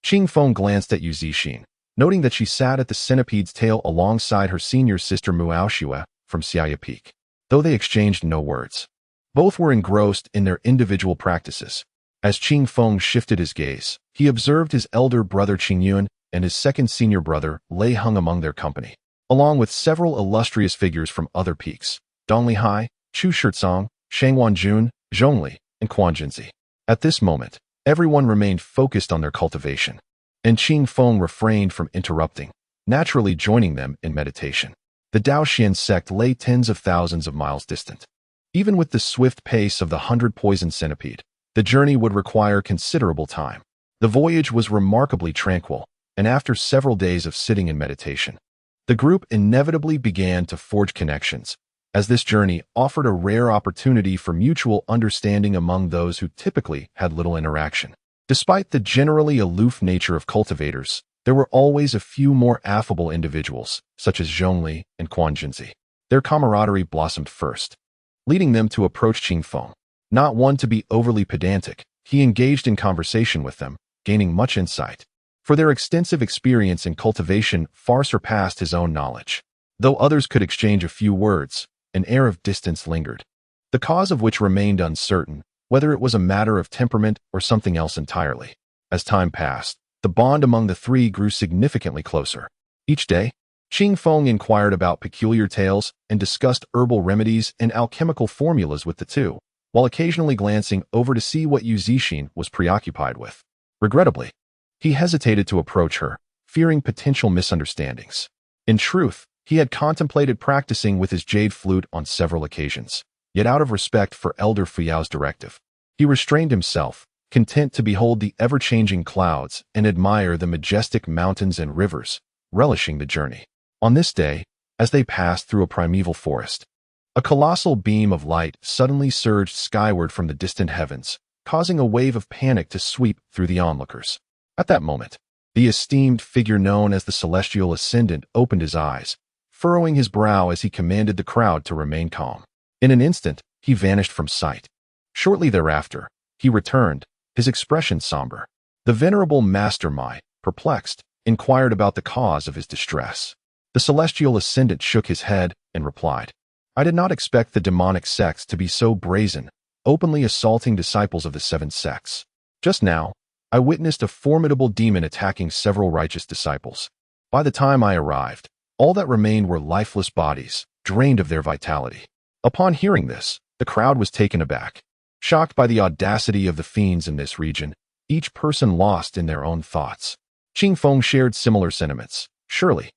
Qing Feng glanced at Yu Zixin, noting that she sat at the centipede's tail alongside her senior sister Muaoxue from Xiaya Peak. Though they exchanged no words, both were engrossed in their individual practices. As Qing Feng shifted his gaze, he observed his elder brother Qingyun and his second senior brother Lei Heng among their company, along with several illustrious figures from other peaks: Donglihai, Chu Shizong, Shangwanjun, Zhongli, and Quanjinzi. At this moment, everyone remained focused on their cultivation, and Qing Feng refrained from interrupting, naturally joining them in meditation. The Daoxian sect lay tens of thousands of miles distant. Even with the swift pace of the 100-poison centipede, the journey would require considerable time. The voyage was remarkably tranquil, and after several days of sitting in meditation, The group inevitably began to forge connections, as this journey offered a rare opportunity for mutual understanding among those who typically had little interaction. Despite the generally aloof nature of cultivators, there were always a few more affable individuals, such as Zhongli and Quan Jinzi. Their camaraderie blossomed first, leading them to approach Qingfeng. Not one to be overly pedantic, he engaged in conversation with them, gaining much insight. For their extensive experience in cultivation far surpassed his own knowledge. Though others could exchange a few words, an air of distance lingered, the cause of which remained uncertain, whether it was a matter of temperament or something else entirely. As time passed, the bond among the three grew significantly closer. Each day, Qingfeng inquired about peculiar tales and discussed herbal remedies and alchemical formulas with the two, while occasionally glancing over to see what Yu Zixin was preoccupied with. Regrettably, he hesitated to approach her, fearing potential misunderstandings. In truth, he had contemplated practicing with his jade flute on several occasions, yet out of respect for Elder Fuyao's directive, he restrained himself, content to behold the ever-changing clouds and admire the majestic mountains and rivers, relishing the journey. On this day, as they passed through a primeval forest, a colossal beam of light suddenly surged skyward from the distant heavens, causing a wave of panic to sweep through the onlookers. At that moment, the esteemed figure known as the Celestial Ascendant opened his eyes, furrowing his brow as he commanded the crowd to remain calm. In an instant, he vanished from sight. Shortly thereafter, he returned, his expression somber. The venerable Master Mai, perplexed, inquired about the cause of his distress. The Celestial Ascendant shook his head and replied, "I did not expect the demonic sects to be so brazen, openly assaulting disciples of the seven sects. Just now, I witnessed a formidable demon attacking several righteous disciples. By the time I arrived, all that remained were lifeless bodies, drained of their vitality." Upon hearing this, the crowd was taken aback. Shocked by the audacity of the fiends in this region, each person lost in their own thoughts. Qingfeng shared similar sentiments. Surely,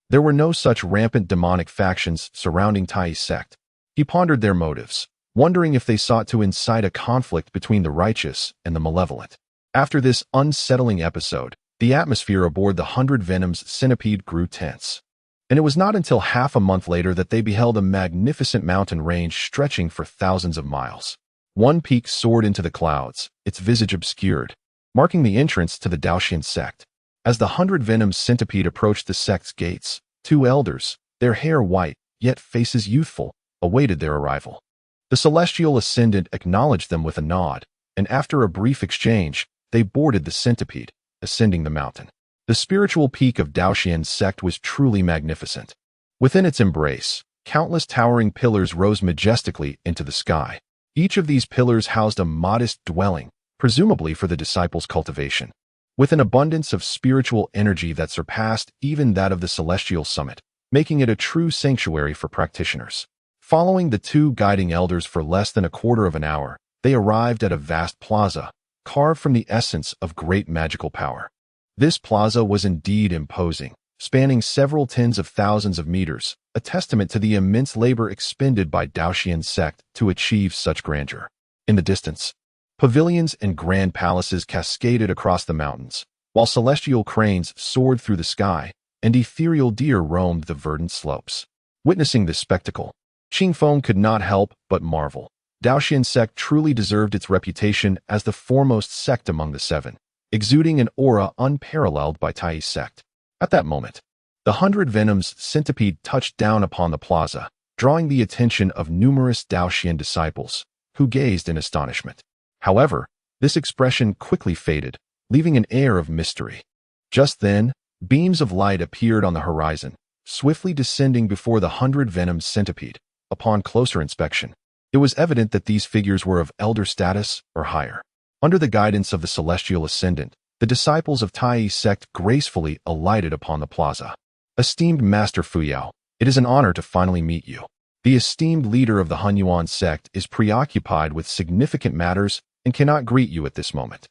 there were no such rampant demonic factions surrounding Tai's sect. He pondered their motives, wondering if they sought to incite a conflict between the righteous and the malevolent. After this unsettling episode, the atmosphere aboard the 100 Venoms centipede grew tense. And it was not until half a month later that they beheld a magnificent mountain range stretching for thousands of miles. One peak soared into the clouds, its visage obscured, marking the entrance to the Daoxian sect. As the 100 Venoms centipede approached the sect's gates, two elders, their hair white, yet faces youthful, awaited their arrival. The Celestial Ascendant acknowledged them with a nod, and after a brief exchange, they boarded the centipede, ascending the mountain. The spiritual peak of Daoxian's sect was truly magnificent. Within its embrace, countless towering pillars rose majestically into the sky. Each of these pillars housed a modest dwelling, presumably for the disciples' cultivation, with an abundance of spiritual energy that surpassed even that of the celestial summit, making it a true sanctuary for practitioners. Following the two guiding elders for less than a quarter of an hour, they arrived at a vast plaza, carved from the essence of great magical power. This plaza was indeed imposing, spanning several tens of thousands of meters, a testament to the immense labor expended by Daoxian's sect to achieve such grandeur. In the distance, pavilions and grand palaces cascaded across the mountains, while celestial cranes soared through the sky, and ethereal deer roamed the verdant slopes. Witnessing this spectacle, Qingfeng could not help but marvel. Daoxian sect truly deserved its reputation as the foremost sect among the seven, exuding an aura unparalleled by Tai's sect. At that moment, the 100 Venoms centipede touched down upon the plaza, drawing the attention of numerous Daoxian disciples, who gazed in astonishment. However, this expression quickly faded, leaving an air of mystery. Just then, beams of light appeared on the horizon, swiftly descending before the 100 Venoms centipede. Upon closer inspection, it was evident that these figures were of elder status or higher. Under the guidance of the Celestial Ascendant, the disciples of Tai's sect gracefully alighted upon the plaza. Esteemed Master Fuyao, it is an honor to finally meet you. The esteemed leader of the Hunyuan sect is preoccupied with significant matters and cannot greet you at this moment.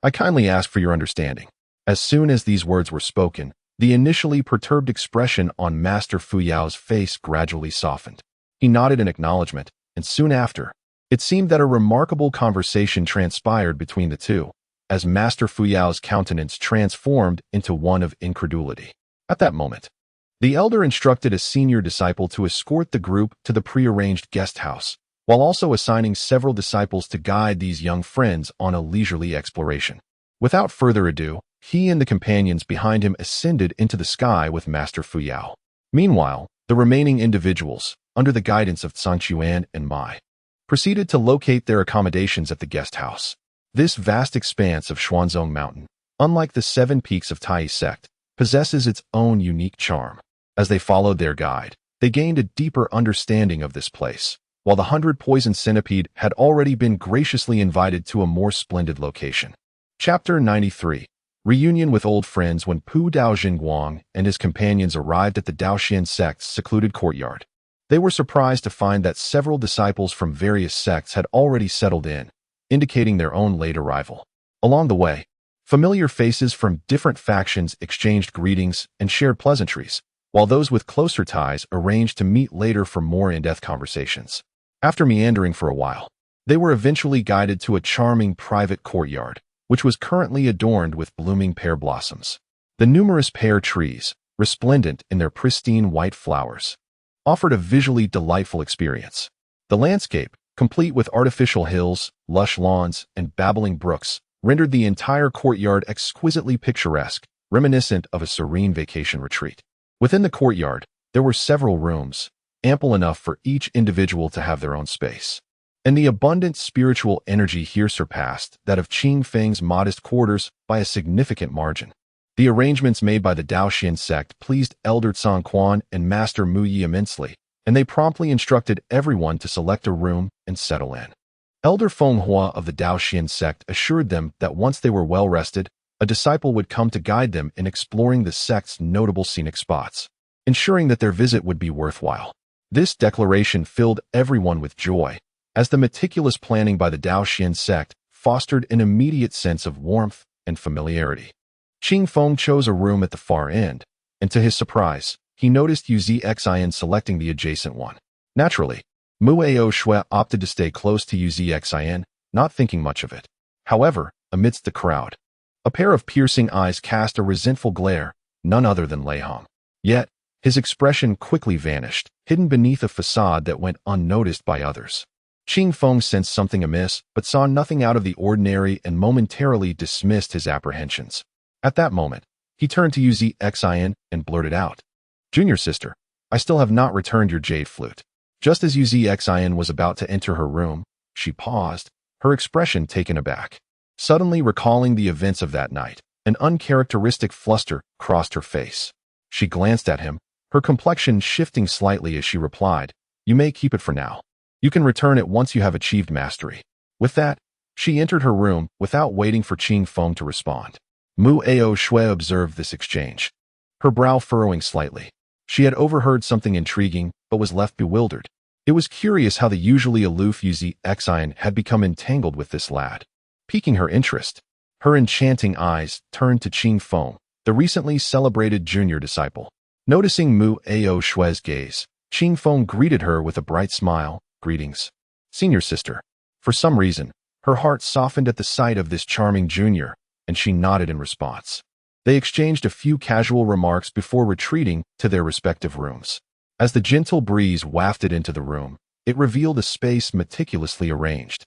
I kindly ask for your understanding. As soon as these words were spoken, the initially perturbed expression on Master Fuyao's face gradually softened. He nodded in acknowledgement, and soon after, it seemed that a remarkable conversation transpired between the two, as Master Fuyao's countenance transformed into one of incredulity. At that moment, The elder instructed a senior disciple to escort the group to the prearranged guest house, while also assigning several disciples to guide these young friends on a leisurely exploration. Without further ado, he and the companions behind him ascended into the sky with Master Fuyao. Meanwhile, the remaining individuals, under the guidance of Zhang and Mai, proceeded to locate their accommodations at the guest house. This vast expanse of Xuanzong Mountain, unlike the 7 peaks of Tai sect, possesses its own unique charm. As they followed their guide, they gained a deeper understanding of this place, while the 100 Poison Centipede had already been graciously invited to a more splendid location. Chapter 93. Reunion with old friends. When Pu Dao Jingguang and his companions arrived at the Daoxian sect's secluded courtyard, they were surprised to find that several disciples from various sects had already settled in, indicating their own late arrival. Along the way, familiar faces from different factions exchanged greetings and shared pleasantries, while those with closer ties arranged to meet later for more in-depth conversations. After meandering for a while, they were eventually guided to a charming private courtyard, which was currently adorned with blooming pear blossoms. The numerous pear trees, resplendent in their pristine white flowers, offered a visually delightful experience. The landscape, complete with artificial hills, lush lawns, and babbling brooks, rendered the entire courtyard exquisitely picturesque, reminiscent of a serene vacation retreat. Within the courtyard, there were several rooms, ample enough for each individual to have their own space. And the abundant spiritual energy here surpassed that of Qing Feng's modest quarters by a significant margin. The arrangements made by the Daoxian sect pleased Elder Zhang Quan and Master Mu Yi immensely, and they promptly instructed everyone to select a room and settle in. Elder Feng Hua of the Daoxian sect assured them that once they were well rested, a disciple would come to guide them in exploring the sect's notable scenic spots, ensuring that their visit would be worthwhile. This declaration filled everyone with joy, as the meticulous planning by the Daoxian sect fostered an immediate sense of warmth and familiarity. Qing Feng chose a room at the far end, and to his surprise, he noticed Yu Zxian selecting the adjacent one. Naturally, Mu Ao Shui opted to stay close to Yu Zxian, not thinking much of it. However, amidst the crowd, a pair of piercing eyes cast a resentful glare, none other than Lei Hong. Yet, his expression quickly vanished, hidden beneath a facade that went unnoticed by others. Qing Feng sensed something amiss, but saw nothing out of the ordinary and momentarily dismissed his apprehensions. At that moment, he turned to Yu Zxian and blurted out, "Junior sister, I still have not returned your jade flute." Just as Yu Zxian was about to enter her room, she paused, her expression taken aback. Suddenly recalling the events of that night, an uncharacteristic fluster crossed her face. She glanced at him, her complexion shifting slightly as she replied, "You may keep it for now. You can return it once you have achieved mastery." With that, she entered her room without waiting for Qing Feng to respond. Mu Ao Shui observed this exchange, her brow furrowing slightly. She had overheard something intriguing, but was left bewildered. It was curious how the usually aloof Yu Zxian had become entangled with this lad. Piquing her interest, her enchanting eyes turned to Qing Feng, the recently celebrated junior disciple. Noticing Mu Ao Shui's gaze, Qing Feng greeted her with a bright smile. "Greetings, senior sister." For some reason, her heart softened at the sight of this charming junior, and she nodded in response. They exchanged a few casual remarks before retreating to their respective rooms. As the gentle breeze wafted into the room, it revealed a space meticulously arranged,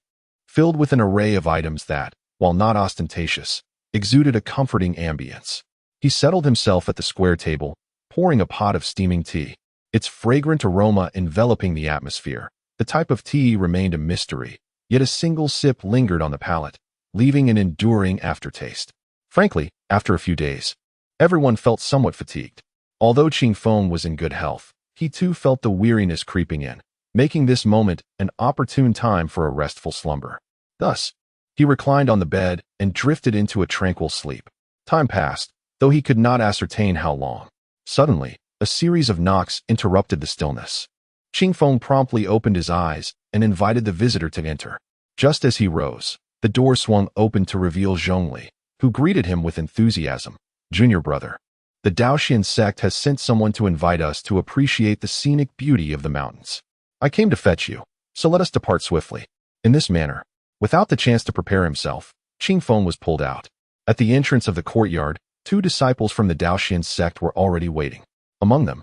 filled with an array of items that, while not ostentatious, exuded a comforting ambience. He settled himself at the square table, pouring a pot of steaming tea, its fragrant aroma enveloping the atmosphere. The type of tea remained a mystery, yet a single sip lingered on the palate, leaving an enduring aftertaste. Frankly, after a few days, everyone felt somewhat fatigued. Although Qing Feng was in good health, he too felt the weariness creeping in, making this moment an opportune time for a restful slumber. Thus, he reclined on the bed and drifted into a tranquil sleep. Time passed, though he could not ascertain how long. Suddenly, a series of knocks interrupted the stillness. Qing Feng promptly opened his eyes and invited the visitor to enter. Just as he rose, the door swung open to reveal Zhongli, who greeted him with enthusiasm. "Junior brother, the Daoxian sect has sent someone to invite us to appreciate the scenic beauty of the mountains. I came to fetch you, so let us depart swiftly." In this manner, without the chance to prepare himself, Qing Feng was pulled out. At the entrance of the courtyard, 2 disciples from the Daoxian sect were already waiting. Among them,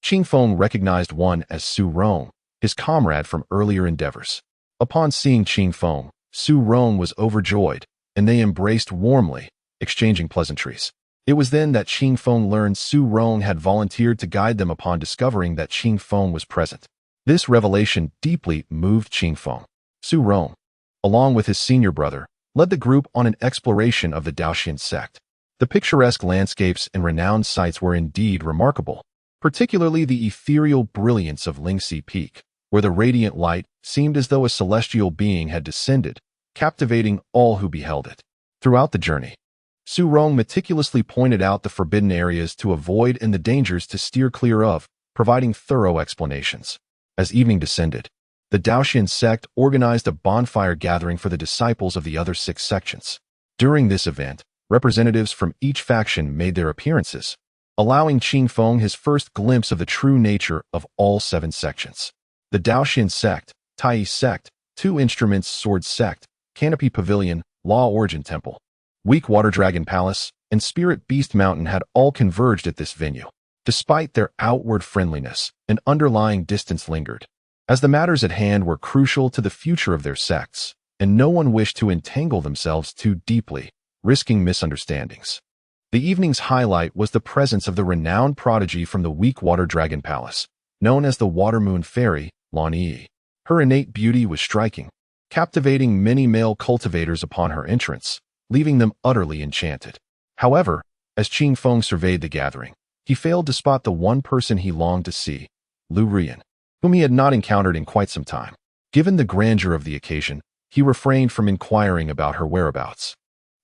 Qing Feng recognized one as Su Rong, his comrade from earlier endeavors. Upon seeing Qing Feng, Su Rong was overjoyed, and they embraced warmly, exchanging pleasantries. It was then that Qing Feng learned Su Rong had volunteered to guide them upon discovering that Qing Feng was present. This revelation deeply moved Qing Feng. Su Rong, along with his senior brother, led the group on an exploration of the Daoxian sect. The picturesque landscapes and renowned sites were indeed remarkable, particularly the ethereal brilliance of Lingxi Peak, where the radiant light seemed as though a celestial being had descended, captivating all who beheld it. Throughout the journey, Su Rong meticulously pointed out the forbidden areas to avoid and the dangers to steer clear of, providing thorough explanations. As evening descended, the Daoxian sect organized a bonfire gathering for the disciples of the other 6 sections. During this event, representatives from each faction made their appearances, allowing Qing Feng his first glimpse of the true nature of all 7 sections. The Daoxian sect, Tai sect, 2 Instruments Sword sect, Canopy Pavilion, Law Origin Temple, Weak Water Dragon Palace, and Spirit Beast Mountain had all converged at this venue. Despite their outward friendliness, an underlying distance lingered, as the matters at hand were crucial to the future of their sects, and no one wished to entangle themselves too deeply, risking misunderstandings. The evening's highlight was the presence of the renowned prodigy from the Weak Water Dragon Palace, known as the Water Moon Fairy, Lan Yi. Her innate beauty was striking, captivating many male cultivators upon her entrance, leaving them utterly enchanted. However, as Qing Feng surveyed the gathering, he failed to spot the one person he longed to see, Lu Rian, whom he had not encountered in quite some time. Given the grandeur of the occasion, he refrained from inquiring about her whereabouts,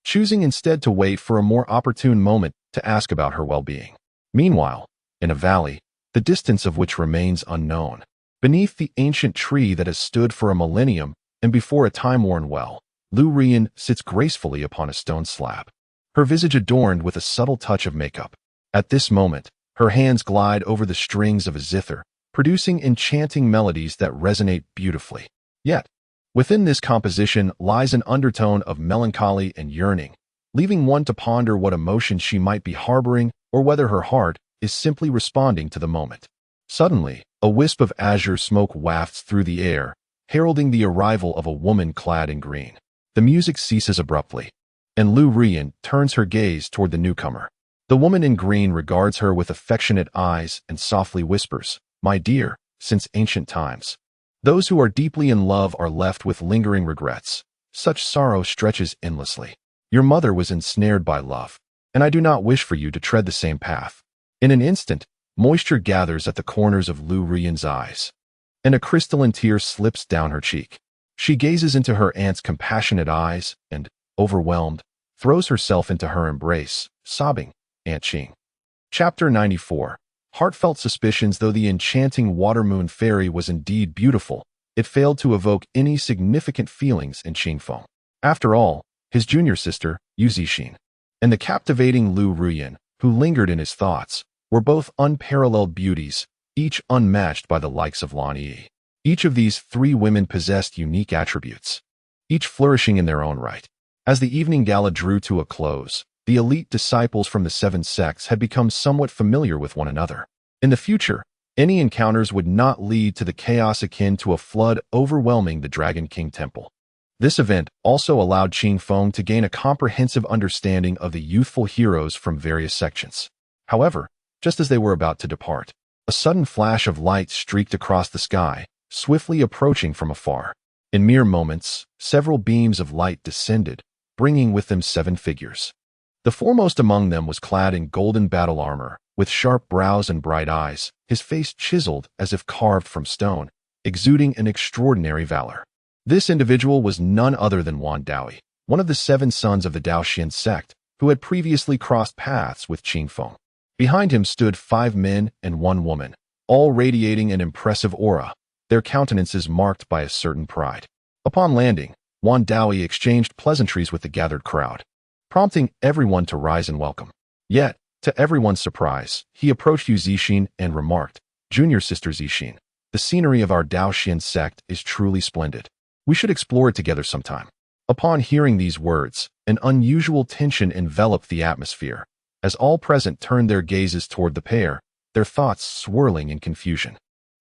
choosing instead to wait for a more opportune moment to ask about her well-being. Meanwhile, in a valley, the distance of which remains unknown, beneath the ancient tree that has stood for a millennium and before a time-worn well, Lu Rian sits gracefully upon a stone slab, her visage adorned with a subtle touch of makeup. At this moment, her hands glide over the strings of a zither, producing enchanting melodies that resonate beautifully. Yet, within this composition lies an undertone of melancholy and yearning, leaving one to ponder what emotion she might be harboring or whether her heart is simply responding to the moment. Suddenly, a wisp of azure smoke wafts through the air, heralding the arrival of a woman clad in green. The music ceases abruptly, and Lu Rian turns her gaze toward the newcomer. The woman in green regards her with affectionate eyes and softly whispers, "My dear, since ancient times." Those who are deeply in love are left with lingering regrets. Such sorrow stretches endlessly. Your mother was ensnared by love, and I do not wish for you to tread the same path. In an instant, moisture gathers at the corners of Lu Rian's eyes, and a crystalline tear slips down her cheek. She gazes into her aunt's compassionate eyes and, overwhelmed, throws herself into her embrace, sobbing, "Aunt Qing." Chapter 94. Heartfelt suspicions. Though the enchanting Water Moon Fairy was indeed beautiful, it failed to evoke any significant feelings in Qing Feng. After all, his junior sister, Yu Zixin, and the captivating Lu Rian, who lingered in his thoughts, were both unparalleled beauties, each unmatched by the likes of Lan Yi. Each of these 3 women possessed unique attributes, each flourishing in their own right. As the evening gala drew to a close, the elite disciples from the 7 sects had become somewhat familiar with one another. In the future, any encounters would not lead to the chaos akin to a flood overwhelming the Dragon King Temple. This event also allowed Qing Feng to gain a comprehensive understanding of the youthful heroes from various sections. However, just as they were about to depart, a sudden flash of light streaked across the sky, swiftly approaching from afar. In mere moments, several beams of light descended, bringing with them 7 figures. The foremost among them was clad in golden battle armor, with sharp brows and bright eyes, his face chiseled as if carved from stone, exuding an extraordinary valor. This individual was none other than Wan Daoyi, one of the 7 sons of the Daoxian sect, who had previously crossed paths with Qing Feng. Behind him stood 5 men and 1 woman, all radiating an impressive aura, their countenances marked by a certain pride. Upon landing, Wan Daoyi exchanged pleasantries with the gathered crowd, prompting everyone to rise and welcome. Yet, to everyone's surprise, he approached Yu Zixin and remarked, "Junior sister Zixin, the scenery of our Daoxian sect is truly splendid. We should explore it together sometime." Upon hearing these words, an unusual tension enveloped the atmosphere, as all present turned their gazes toward the pair, their thoughts swirling in confusion.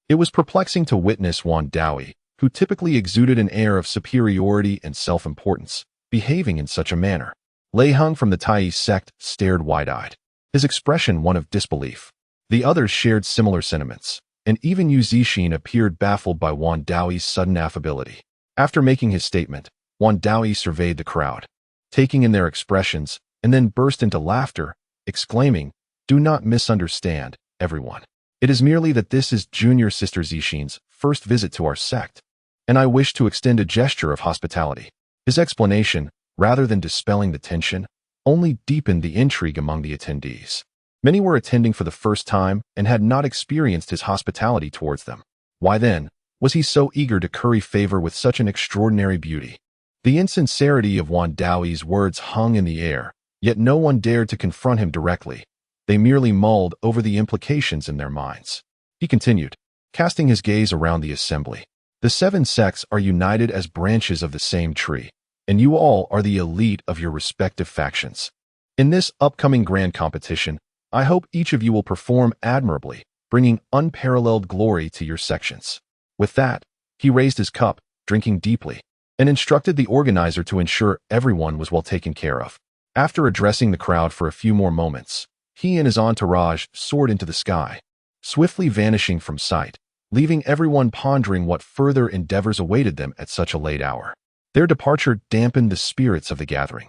It was perplexing to witness Wan Dawi, who typically exuded an air of superiority and self-importance, behaving in such a manner. Lei Hung from the Tai sect stared wide-eyed, his expression one of disbelief. The others shared similar sentiments, and even Yu Zixin appeared baffled by Wan Daoi's sudden affability. After making his statement, Wan Daoi surveyed the crowd, taking in their expressions, and then burst into laughter, exclaiming, "Do not misunderstand, everyone. It is merely that this is Junior Sister Zixin's first visit to our sect, and I wish to extend a gesture of hospitality." His explanation, rather than dispelling the tension, only deepened the intrigue among the attendees. Many were attending for the first time and had not experienced his hospitality towards them. Why then was he so eager to curry favor with such an extraordinary beauty? The insincerity of Wan Daoi's words hung in the air, yet no one dared to confront him directly. They merely mulled over the implications in their minds. He continued, casting his gaze around the assembly. The 7 sects are united as branches of the same tree, and you all are the elite of your respective factions. In this upcoming grand competition, I hope each of you will perform admirably, bringing unparalleled glory to your sections. With that, he raised his cup, drinking deeply, and instructed the organizer to ensure everyone was well taken care of. After addressing the crowd for a few more moments, he and his entourage soared into the sky, swiftly vanishing from sight, leaving everyone pondering what further endeavors awaited them at such a late hour. Their departure dampened the spirits of the gathering,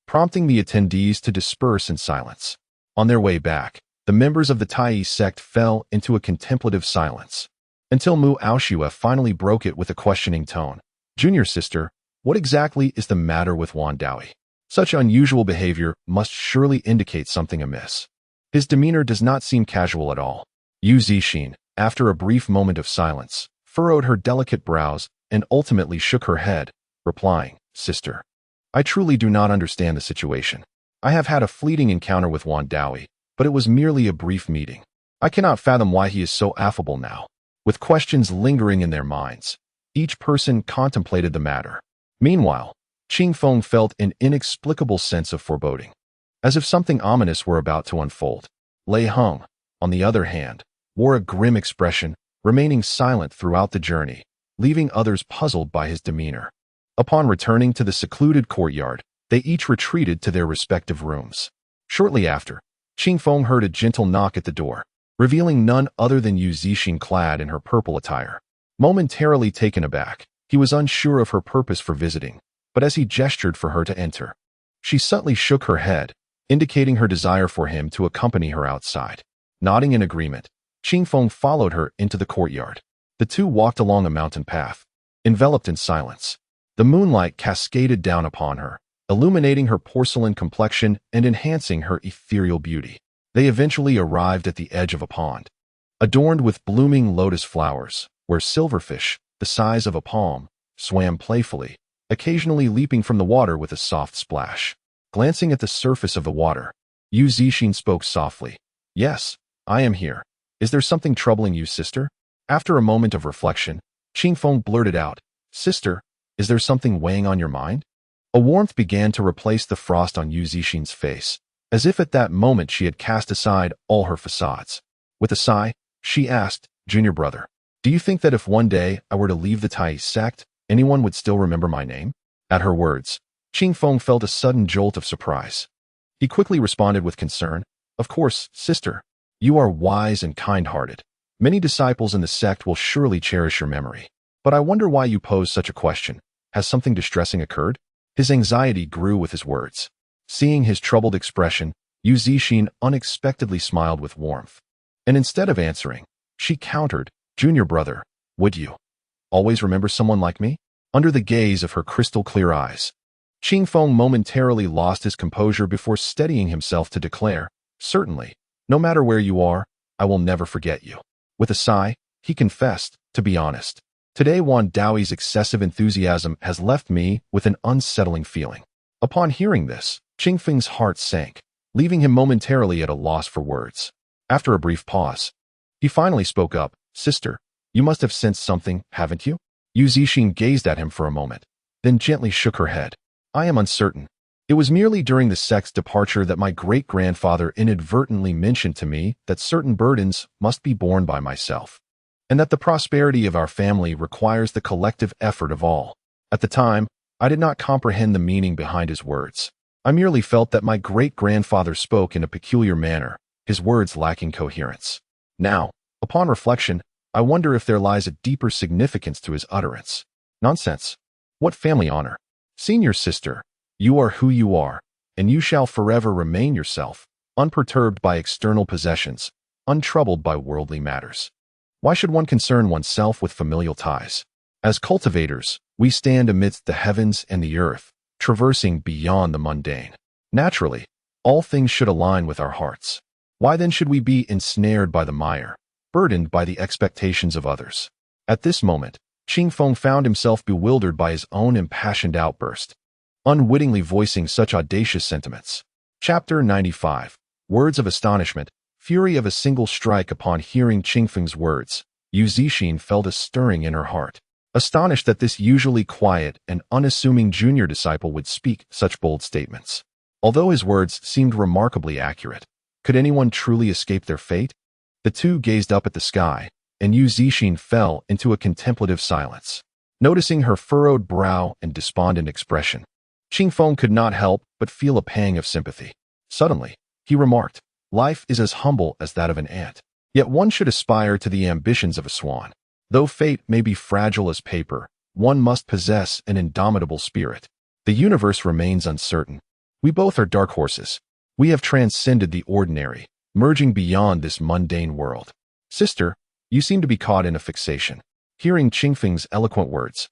prompting the attendees to disperse in silence. On their way back, the members of the Tai sect fell into a contemplative silence, until Mu Aoshua finally broke it with a questioning tone. "Junior Sister, what exactly is the matter with Wan Daoi? Such unusual behavior must surely indicate something amiss. His demeanor does not seem casual at all." Yu Zixin, after a brief moment of silence, furrowed her delicate brows and ultimately shook her head, replying, "Sister, I truly do not understand the situation. I have had a fleeting encounter with Wan Daoi, but it was merely a brief meeting. I cannot fathom why he is so affable now." With questions lingering in their minds, each person contemplated the matter. Meanwhile, Qing Feng felt an inexplicable sense of foreboding, as if something ominous were about to unfold. Lei Hung, on the other hand, wore a grim expression, remaining silent throughout the journey, leaving others puzzled by his demeanor. Upon returning to the secluded courtyard, they each retreated to their respective rooms. Shortly after, Qing Feng heard a gentle knock at the door, revealing none other than Yu Zixin clad in her purple attire. Momentarily taken aback, he was unsure of her purpose for visiting, but as he gestured for her to enter, she subtly shook her head, indicating her desire for him to accompany her outside. Nodding in agreement, Qing Feng followed her into the courtyard. The two walked along a mountain path, enveloped in silence. The moonlight cascaded down upon her, illuminating her porcelain complexion and enhancing her ethereal beauty. They eventually arrived at the edge of a pond, adorned with blooming lotus flowers, where silverfish, the size of a palm, swam playfully, occasionally leaping from the water with a soft splash. Glancing at the surface of the water, Yu Zixin spoke softly. "Yes, I am here. Is there something troubling you, sister?" After a moment of reflection, Qing Feng blurted out, "Sister, is there something weighing on your mind?" A warmth began to replace the frost on Yu Zixin's face, as if at that moment she had cast aside all her facades. With a sigh, she asked, "Junior brother, do you think that if one day I were to leave the Tai sect, anyone would still remember my name?" At her words, Qing Feng felt a sudden jolt of surprise. He quickly responded with concern, "Of course, sister. You are wise and kind-hearted. Many disciples in the sect will surely cherish your memory. But I wonder why you pose such a question. Has something distressing occurred?" His anxiety grew with his words. Seeing his troubled expression, Yu Zixin unexpectedly smiled with warmth. And instead of answering, she countered, "Junior brother, would you always remember someone like me?" Under the gaze of her crystal-clear eyes, Qing Feng momentarily lost his composure before steadying himself to declare, "Certainly, no matter where you are, I will never forget you." With a sigh, he confessed, "To be honest, today Wan Daoi's excessive enthusiasm has left me with an unsettling feeling." Upon hearing this, Qing Feng's heart sank, leaving him momentarily at a loss for words. After a brief pause, he finally spoke up, "Sister, you must have sensed something, haven't you?" Yu Zixin gazed at him for a moment, then gently shook her head. "I am uncertain. It was merely during the sect's departure that my great-grandfather inadvertently mentioned to me that certain burdens must be borne by myself, and that the prosperity of our family requires the collective effort of all. At the time, I did not comprehend the meaning behind his words. I merely felt that my great-grandfather spoke in a peculiar manner, his words lacking coherence. Now, upon reflection, I wonder if there lies a deeper significance to his utterance. Nonsense. What family honor? Senior sister, you are who you are, and you shall forever remain yourself, unperturbed by external possessions, untroubled by worldly matters. Why should one concern oneself with familial ties? As cultivators, we stand amidst the heavens and the earth, traversing beyond the mundane. Naturally, all things should align with our hearts. Why then should we be ensnared by the mire, burdened by the expectations of others? At this moment, Qing Feng found himself bewildered by his own impassioned outburst, unwittingly voicing such audacious sentiments. Chapter 95. Words of Astonishment. Fury of a single strike. Upon hearing Qing Feng's words, Yu Zixin felt a stirring in her heart. Astonished that this usually quiet and unassuming junior disciple would speak such bold statements. Although his words seemed remarkably accurate, could anyone truly escape their fate? The two gazed up at the sky, and Yu Zixin fell into a contemplative silence. Noticing her furrowed brow and despondent expression, Qing Feng could not help but feel a pang of sympathy. Suddenly, he remarked, "Life is as humble as that of an ant. Yet one should aspire to the ambitions of a swan. Though fate may be fragile as paper, one must possess an indomitable spirit. The universe remains uncertain. We both are dark horses. We have transcended the ordinary, merging beyond this mundane world. Sister, you seem to be caught in a fixation." Hearing Qing Feng's eloquent words,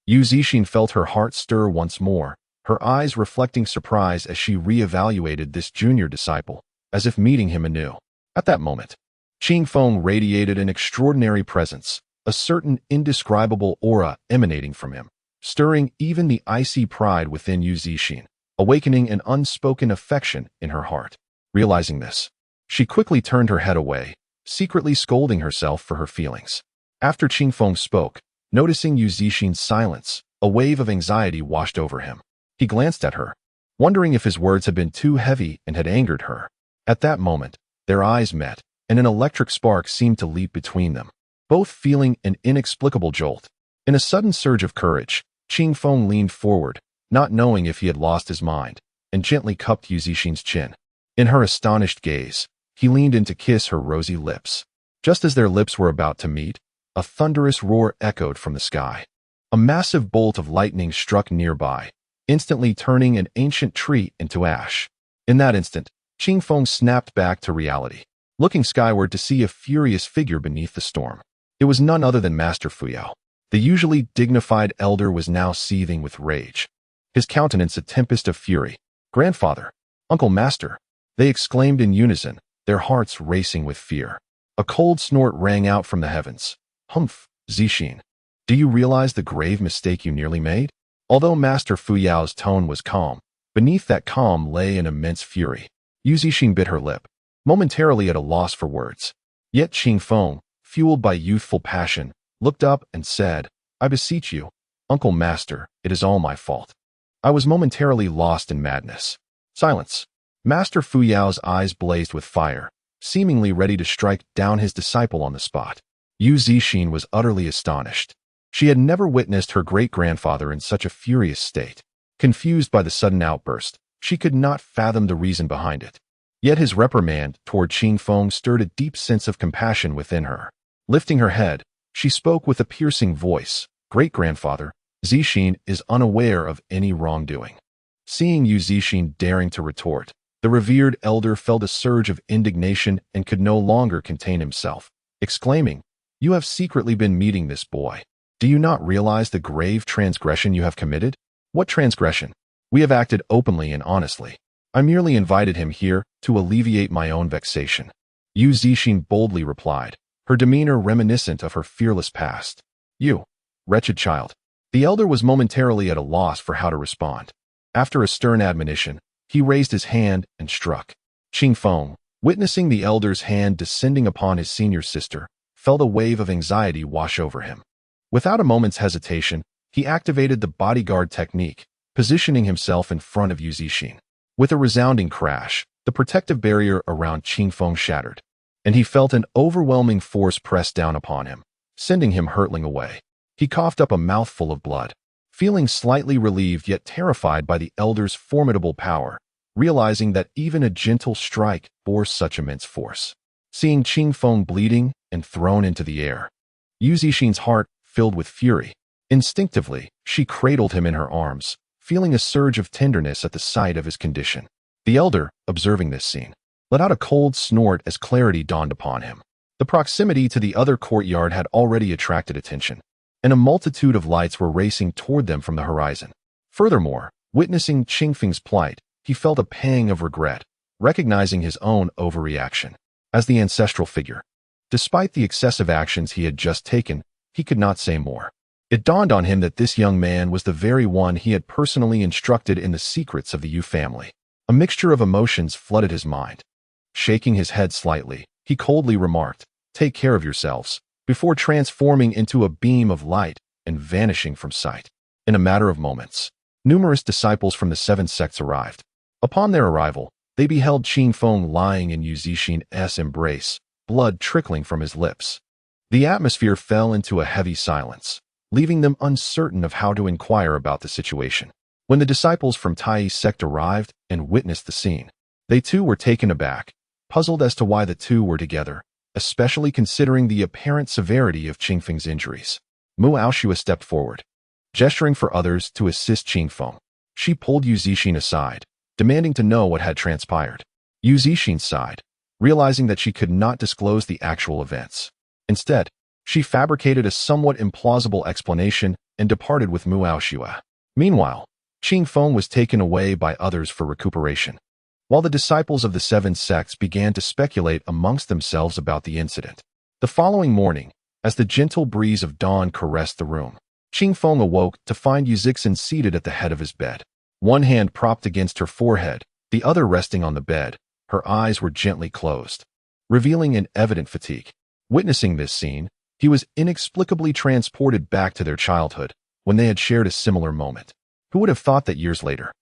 Yu Zixin felt her heart stir once more, her eyes reflecting surprise as she re-evaluated this junior disciple, as if meeting him anew. At that moment, Qing Feng radiated an extraordinary presence, a certain indescribable aura emanating from him, stirring even the icy pride within Yu Zixin, awakening an unspoken affection in her heart. Realizing this, she quickly turned her head away, secretly scolding herself for her feelings. After Qing Feng spoke, noticing Yu Zixin's silence, a wave of anxiety washed over him. He glanced at her, wondering if his words had been too heavy and had angered her. At that moment, their eyes met, and an electric spark seemed to leap between them, both feeling an inexplicable jolt. In a sudden surge of courage, Qing Feng leaned forward, not knowing if he had lost his mind, and gently cupped Yu Zixin's chin. In her astonished gaze, he leaned in to kiss her rosy lips. Just as their lips were about to meet, a thunderous roar echoed from the sky. A massive bolt of lightning struck nearby, instantly turning an ancient tree into ash. In that instant, Qing Feng snapped back to reality, looking skyward to see a furious figure beneath the storm. It was none other than Master Fuyao. The usually dignified elder was now seething with rage, his countenance a tempest of fury. "Grandfather! Uncle Master!" they exclaimed in unison, their hearts racing with fear. A cold snort rang out from the heavens. "Humph, Zixin. Do you realize the grave mistake you nearly made?" Although Master Fuyao's tone was calm, beneath that calm lay an immense fury. Yu Zixin bit her lip, momentarily at a loss for words. Yet Qing Feng, fueled by youthful passion, looked up and said, "I beseech you, Uncle Master, it is all my fault. I was momentarily lost in madness." Silence. Master Fuyao's eyes blazed with fire, seemingly ready to strike down his disciple on the spot. Yu Zixin was utterly astonished. She had never witnessed her great-grandfather in such a furious state. Confused by the sudden outburst, she could not fathom the reason behind it. Yet his reprimand toward Qing Feng stirred a deep sense of compassion within her. Lifting her head, she spoke with a piercing voice, "Great-grandfather, Zixin is unaware of any wrongdoing." Seeing Yu Zixin daring to retort, the revered elder felt a surge of indignation and could no longer contain himself, exclaiming, "You have secretly been meeting this boy. Do you not realize the grave transgression you have committed?" "What transgression?" "We have acted openly and honestly. I merely invited him here to alleviate my own vexation," Yu Zixin boldly replied, her demeanor reminiscent of her fearless past. "You wretched child." The elder was momentarily at a loss for how to respond. After a stern admonition, he raised his hand and struck. Qing Feng, witnessing the elder's hand descending upon his senior sister, felt a wave of anxiety wash over him. Without a moment's hesitation, he activated the bodyguard technique, positioning himself in front of Yu Zixin. With a resounding crash, the protective barrier around Qingfeng shattered, and he felt an overwhelming force press down upon him, sending him hurtling away. He coughed up a mouthful of blood, feeling slightly relieved yet terrified by the elder's formidable power, realizing that even a gentle strike bore such immense force. Seeing Qingfeng bleeding and thrown into the air, Yu Zixin's heart filled with fury. Instinctively, she cradled him in her arms, feeling a surge of tenderness at the sight of his condition. The elder, observing this scene, let out a cold snort as clarity dawned upon him. The proximity to the other courtyard had already attracted attention, and a multitude of lights were racing toward them from the horizon. Furthermore, witnessing Qingfeng's plight, he felt a pang of regret, recognizing his own overreaction. As the ancestral figure, despite the excessive actions he had just taken, he could not say more. It dawned on him that this young man was the very one he had personally instructed in the secrets of the Yu family. A mixture of emotions flooded his mind. Shaking his head slightly, he coldly remarked, "Take care of yourselves," before transforming into a beam of light and vanishing from sight. In a matter of moments, numerous disciples from the 7 sects arrived. Upon their arrival, they beheld Qingfeng lying in Yu Zixin's embrace, blood trickling from his lips. The atmosphere fell into a heavy silence, leaving them uncertain of how to inquire about the situation. When the disciples from Tai's sect arrived and witnessed the scene, they too were taken aback, puzzled as to why the two were together, especially considering the apparent severity of Qingfeng's injuries. Mu Aoshua stepped forward, gesturing for others to assist Qingfeng. She pulled Yu Zixin aside, demanding to know what had transpired. Yu Zixin sighed, realizing that she could not disclose the actual events. Instead, she fabricated a somewhat implausible explanation and departed with Mu Aoshua. Meanwhile, Qingfeng was taken away by others for recuperation, while the disciples of the 7 sects began to speculate amongst themselves about the incident. The following morning, as the gentle breeze of dawn caressed the room, Qingfeng awoke to find Yu Zixin seated at the head of his bed. One hand propped against her forehead, the other resting on the bed, her eyes were gently closed, revealing an evident fatigue. Witnessing this scene, he was inexplicably transported back to their childhood, when they had shared a similar moment. Who would have thought that years later,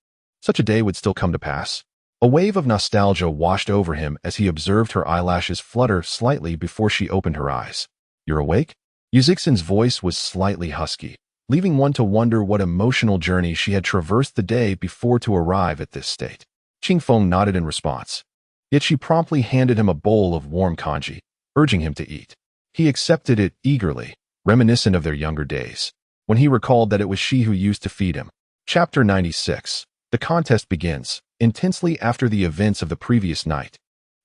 such a day would still come to pass? A wave of nostalgia washed over him as he observed her eyelashes flutter slightly before she opened her eyes. "You're awake?" Yu Zixin's voice was slightly husky, leaving one to wonder what emotional journey she had traversed the day before to arrive at this state. Qingfeng nodded in response, yet she promptly handed him a bowl of warm congee, urging him to eat. He accepted it eagerly, reminiscent of their younger days, when he recalled that it was she who used to feed him. Chapter 96. The contest begins, intensely after the events of the previous night.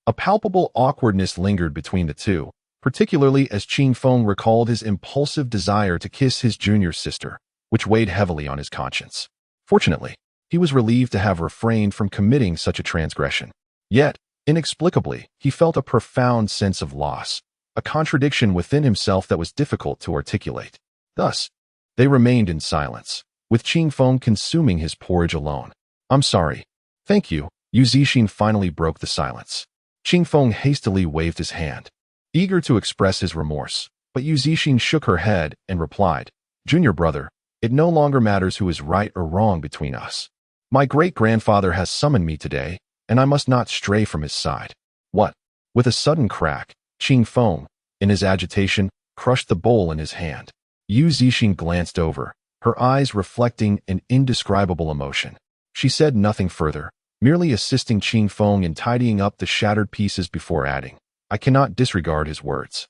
A palpable awkwardness lingered between the two, particularly as Qingfeng recalled his impulsive desire to kiss his junior sister, which weighed heavily on his conscience. Fortunately, he was relieved to have refrained from committing such a transgression. Yet, inexplicably, he felt a profound sense of loss, a contradiction within himself that was difficult to articulate. Thus, they remained in silence, with Qingfeng consuming his porridge alone. "I'm sorry." "Thank you." Yu Zixin finally broke the silence. Qingfeng hastily waved his hand, eager to express his remorse, but Yu Zixin shook her head and replied, "Junior brother, it no longer matters who is right or wrong between us. My great-grandfather has summoned me today, and I must not stray from his side." "What?" With a sudden crack, Qingfeng, in his agitation, crushed the bowl in his hand. Yu Zixin glanced over, her eyes reflecting an indescribable emotion. She said nothing further, merely assisting Qingfeng in tidying up the shattered pieces before adding, "I cannot disregard his words.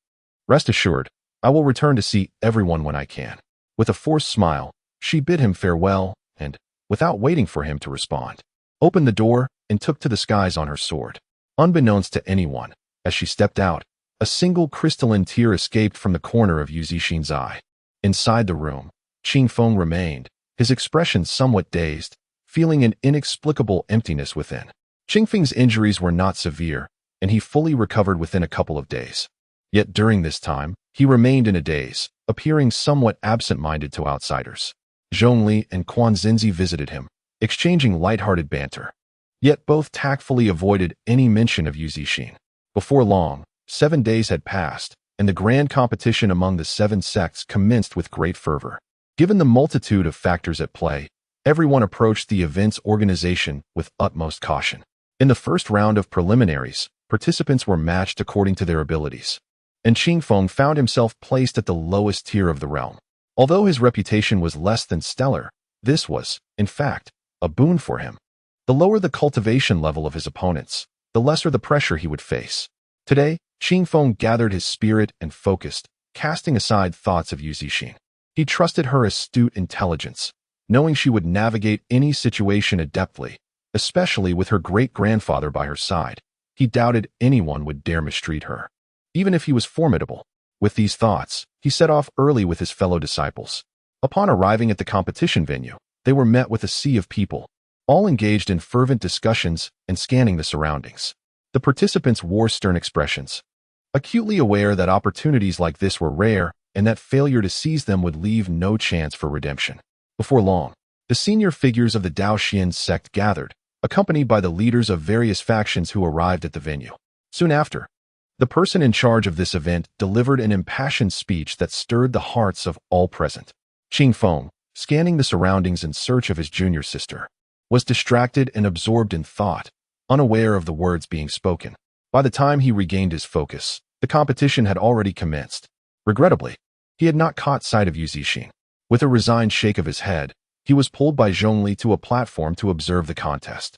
Rest assured, I will return to see everyone when I can." With a forced smile, she bid him farewell and, without waiting for him to respond, opened the door and took to the skies on her sword. Unbeknownst to anyone, as she stepped out, a single crystalline tear escaped from the corner of Yu Zixin's eye. Inside the room, Qingfeng remained, his expression somewhat dazed, feeling an inexplicable emptiness within. Qingfeng's injuries were not severe, and he fully recovered within a couple of days. Yet during this time, he remained in a daze, appearing somewhat absent-minded to outsiders. Zhongli and Quan Zhenzi visited him, exchanging light-hearted banter. Yet both tactfully avoided any mention of Yu Zixin. Before long, 7 days had passed, and the grand competition among the 7 sects commenced with great fervor. Given the multitude of factors at play, Everyone approached the event's organization with utmost caution. In the first round of preliminaries, participants were matched according to their abilities, and Qingfeng found himself placed at the lowest tier of the realm. Although his reputation was less than stellar, this was, in fact, a boon for him. The lower the cultivation level of his opponents, the lesser the pressure he would face. Today, Qingfeng gathered his spirit and focused, casting aside thoughts of Yu Zixin. He trusted her astute intelligence, knowing she would navigate any situation adeptly, especially with her great-grandfather by her side. He doubted anyone would dare mistreat her, even if he was formidable. With these thoughts, he set off early with his fellow disciples. Upon arriving at the competition venue, they were met with a sea of people, all engaged in fervent discussions and scanning the surroundings. The participants wore stern expressions, acutely aware that opportunities like this were rare and that failure to seize them would leave no chance for redemption. Before long, the senior figures of the Daoxian sect gathered, accompanied by the leaders of various factions who arrived at the venue. Soon after, the person in charge of this event delivered an impassioned speech that stirred the hearts of all present. Qingfeng, scanning the surroundings in search of his junior sister, was distracted and absorbed in thought, unaware of the words being spoken. By the time he regained his focus, the competition had already commenced. Regrettably, he had not caught sight of Yu Zixin. With a resigned shake of his head, he was pulled by Zhongli to a platform to observe the contest.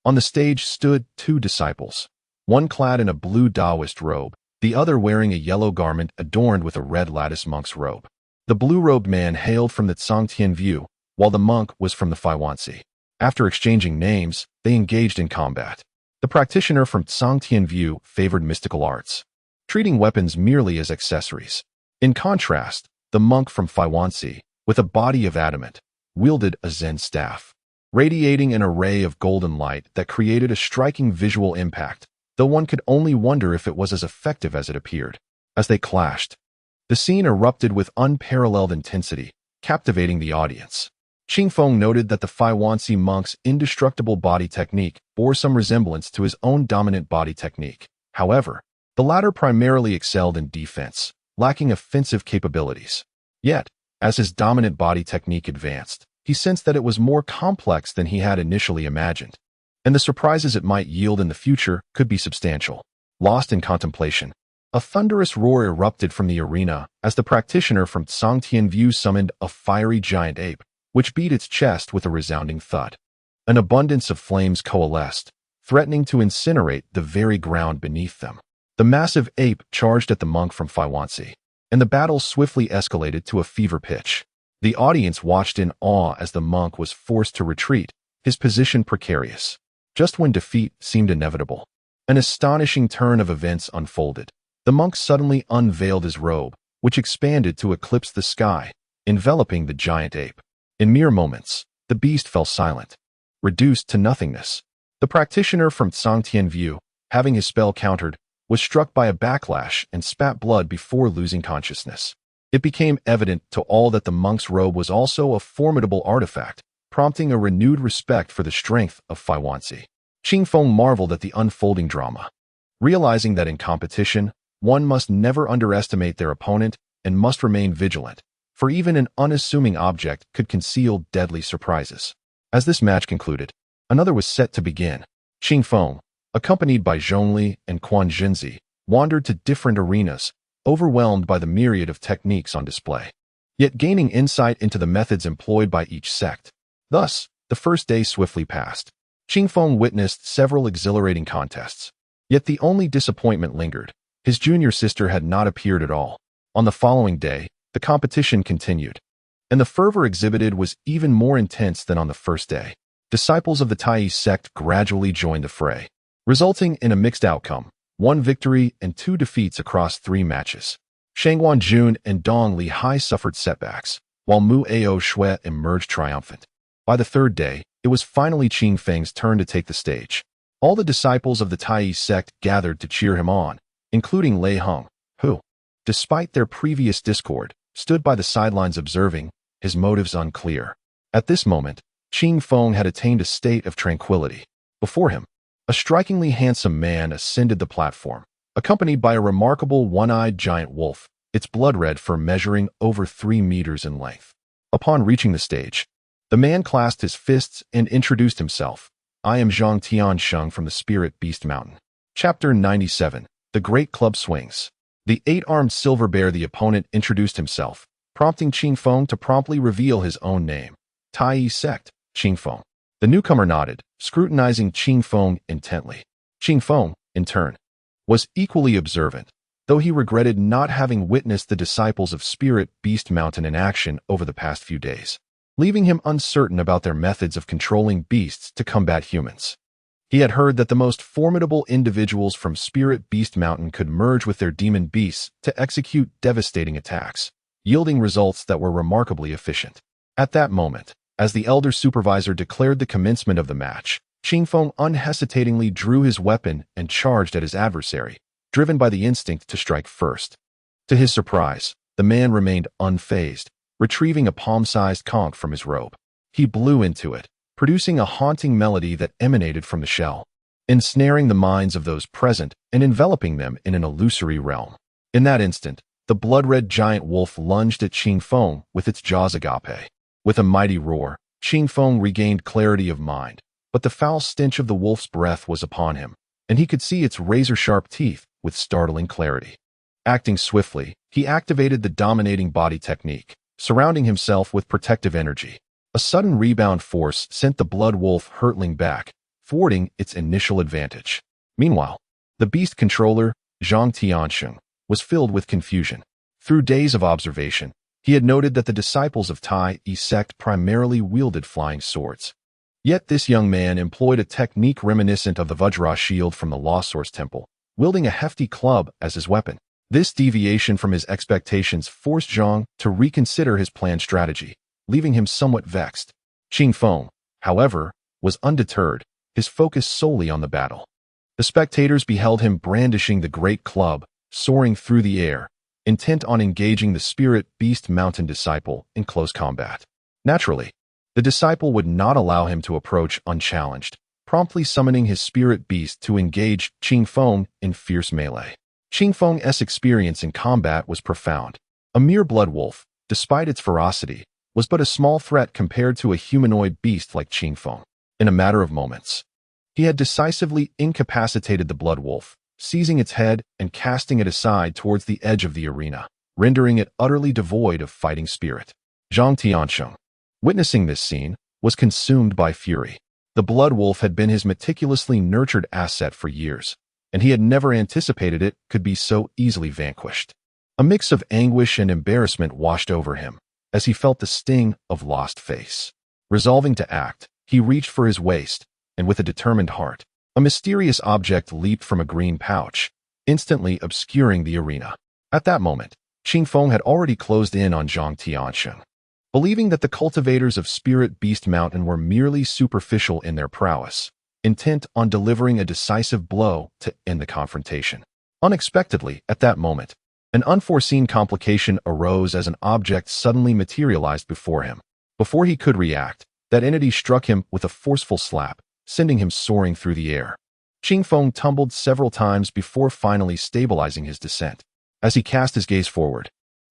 On the stage stood two disciples, one clad in a blue Taoist robe, the other wearing a yellow garment adorned with a red lattice monk's robe. The blue-robed man hailed from the Zhangtian View, while the monk was from the Faiwansi. After exchanging names, they engaged in combat. The practitioner from Zhangtian View favored mystical arts, treating weapons merely as accessories. In contrast, the monk from Faiwansi, with a body of adamant, wielded a Zen staff, radiating an array of golden light that created a striking visual impact, though one could only wonder if it was as effective as it appeared. As they clashed, the scene erupted with unparalleled intensity, captivating the audience. Qingfeng noted that the Faiwansi monk's indestructible body technique bore some resemblance to his own dominant body technique. However, the latter primarily excelled in defense, lacking offensive capabilities. Yet, as his dominant body technique advanced, he sensed that it was more complex than he had initially imagined, and the surprises it might yield in the future could be substantial. Lost in contemplation, a thunderous roar erupted from the arena as the practitioner from Zhangtian View summoned a fiery giant ape, which beat its chest with a resounding thud. An abundance of flames coalesced, threatening to incinerate the very ground beneath them. The massive ape charged at the monk from Faiwansi, and the battle swiftly escalated to a fever pitch. The audience watched in awe as the monk was forced to retreat, his position precarious. Just when defeat seemed inevitable, an astonishing turn of events unfolded. The monk suddenly unveiled his robe, which expanded to eclipse the sky, enveloping the giant ape. In mere moments, the beast fell silent, reduced to nothingness. The practitioner from Zhangtian View, having his spell countered, was struck by a backlash and spat blood before losing consciousness. It became evident to all that the monk's robe was also a formidable artifact, prompting a renewed respect for the strength of Faiwansi. Qingfeng marveled at the unfolding drama, realizing that in competition, one must never underestimate their opponent and must remain vigilant, for even an unassuming object could conceal deadly surprises. As this match concluded, another was set to begin. Qingfeng, accompanied by Zhongli and Quan Jinzi, wandered to different arenas, overwhelmed by the myriad of techniques on display, yet gaining insight into the methods employed by each sect. Thus, the first day swiftly passed. Qingfeng witnessed several exhilarating contests, yet the only disappointment lingered. His junior sister had not appeared at all. On the following day, the competition continued, and the fervor exhibited was even more intense than on the first day. Disciples of the Tai sect gradually joined the fray, resulting in a mixed outcome, 1 victory and 2 defeats across 3 matches. Shangguan Jun and Dong Li Hai suffered setbacks, while Mu Ao Shui emerged triumphant. By the third day, it was finally Qingfeng's turn to take the stage. All the disciples of the Tai sect gathered to cheer him on, including Lei Heng, who, despite their previous discord, stood by the sidelines observing, his motives unclear. At this moment, Qingfeng had attained a state of tranquility. Before him, a strikingly handsome man ascended the platform, accompanied by a remarkable one-eyed giant wolf, its blood red fur measuring over 3 meters in length. Upon reaching the stage, The man clasped his fists and introduced himself. I am Zhang Tiansheng from the Spirit Beast Mountain. Chapter 97. The Great Club Swings. The eight-armed silver bear, the opponent, introduced himself, prompting Qing Feng to promptly reveal his own name. Tai Sect, Qing Feng. The newcomer nodded, scrutinizing Qing Feng intently. Qing Feng, in turn, was equally observant, though he regretted not having witnessed the disciples of Spirit Beast Mountain in action over the past few days, leaving him uncertain about their methods of controlling beasts to combat humans. He had heard that the most formidable individuals from Spirit Beast Mountain could merge with their demon beasts to execute devastating attacks, yielding results that were remarkably efficient. At that moment, as the elder supervisor declared the commencement of the match, Qing Feng unhesitatingly drew his weapon and charged at his adversary, driven by the instinct to strike first. To his surprise, the man remained unfazed, retrieving a palm-sized conch from his robe. He blew into it, producing a haunting melody that emanated from the shell, ensnaring the minds of those present and enveloping them in an illusory realm. In that instant, the blood-red giant wolf lunged at Qing Feng with its jaws agape. With a mighty roar, Qing Feng regained clarity of mind, but the foul stench of the wolf's breath was upon him, and he could see its razor-sharp teeth with startling clarity. Acting swiftly, he activated the dominating body technique, surrounding himself with protective energy. A sudden rebound force sent the blood wolf hurtling back, thwarting its initial advantage. Meanwhile, the beast controller, Zhang Tiansheng, was filled with confusion. Through days of observation, he had noted that the disciples of Tai Sect primarily wielded flying swords. Yet this young man employed a technique reminiscent of the Vajra shield from the Law Source Temple, wielding a hefty club as his weapon. This deviation from his expectations forced Zhang to reconsider his planned strategy, leaving him somewhat vexed. Qing Feng, however, was undeterred, his focus solely on the battle. The spectators beheld him brandishing the great club, soaring through the air, intent on engaging the Spirit Beast Mountain disciple in close combat. Naturally, the disciple would not allow him to approach unchallenged, promptly summoning his spirit beast to engage Qing Feng in fierce melee. Qing Feng's experience in combat was profound. A mere blood wolf, despite its ferocity, was but a small threat compared to a humanoid beast like Qing Feng. In a matter of moments, he had decisively incapacitated the blood wolf, seizing its head and casting it aside towards the edge of the arena, rendering it utterly devoid of fighting spirit. Zhang Tiansheng, witnessing this scene, was consumed by fury. The blood wolf had been his meticulously nurtured asset for years, and he had never anticipated it could be so easily vanquished. A mix of anguish and embarrassment washed over him as he felt the sting of lost face. Resolving to act, he reached for his waist, and with a determined heart, a mysterious object leaped from a green pouch, instantly obscuring the arena. At that moment, Qing Feng had already closed in on Zhang Tiansheng. Believing that the cultivators of Spirit Beast Mountain were merely superficial in their prowess, intent on delivering a decisive blow to end the confrontation. Unexpectedly, at that moment, an unforeseen complication arose as an object suddenly materialized before him. Before he could react, that entity struck him with a forceful slap, sending him soaring through the air. Qing Feng tumbled several times before finally stabilizing his descent. As he cast his gaze forward,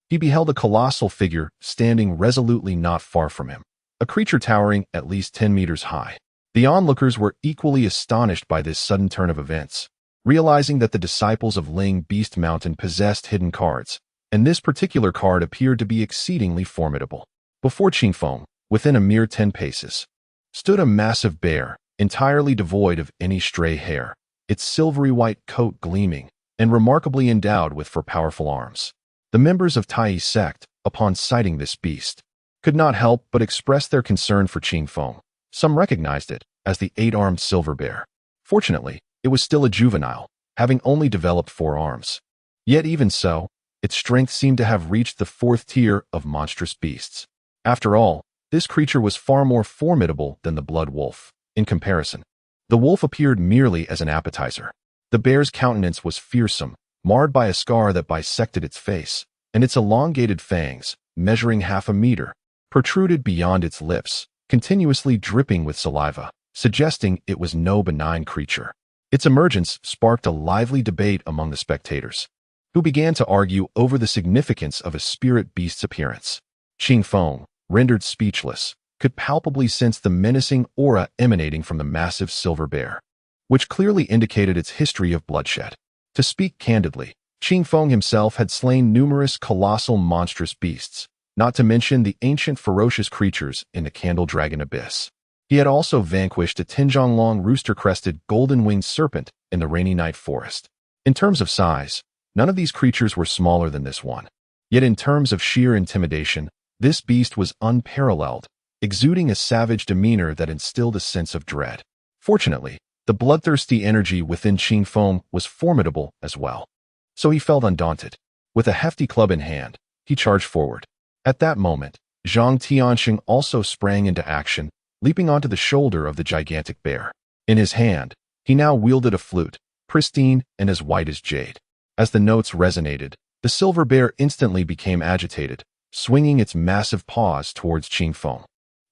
he beheld a colossal figure standing resolutely not far from him, a creature towering at least 10 meters high. The onlookers were equally astonished by this sudden turn of events, realizing that the disciples of Ling Beast Mountain possessed hidden cards, and this particular card appeared to be exceedingly formidable. Before Qing Feng, within a mere 10 paces, stood a massive bear, entirely devoid of any stray hair, its silvery white coat gleaming, and remarkably endowed with powerful arms. The members of Tai Sect, upon sighting this beast, could not help but express their concern for Qing Feng. Some recognized it as the 8-armed silver bear. Fortunately, it was still a juvenile, having only developed 4 arms. Yet even so, its strength seemed to have reached the 4th tier of monstrous beasts. After all, this creature was far more formidable than the blood wolf. In comparison, the wolf appeared merely as an appetizer. The bear's countenance was fearsome, marred by a scar that bisected its face, and its elongated fangs, measuring half a meter, protruded beyond its lips, continuously dripping with saliva, suggesting it was no benign creature. Its emergence sparked a lively debate among the spectators, who began to argue over the significance of a spirit beast's appearance. Qing Feng, rendered speechless, could palpably sense the menacing aura emanating from the massive silver bear, which clearly indicated its history of bloodshed. To speak candidly, Qingfeng himself had slain numerous colossal monstrous beasts, not to mention the ancient ferocious creatures in the Candle Dragon Abyss. He had also vanquished a Tinzhonglong rooster-crested golden-winged serpent in the Rainy Night Forest. In terms of size, none of these creatures were smaller than this one. Yet in terms of sheer intimidation, this beast was unparalleled, exuding a savage demeanor that instilled a sense of dread. Fortunately, the bloodthirsty energy within Qingfeng was formidable as well. So he felt undaunted. With a hefty club in hand, he charged forward. At that moment, Zhang Tianxing also sprang into action, leaping onto the shoulder of the gigantic bear. In his hand, he now wielded a flute, pristine and as white as jade. As the notes resonated, the silver bear instantly became agitated, swinging its massive paws towards Qingfeng.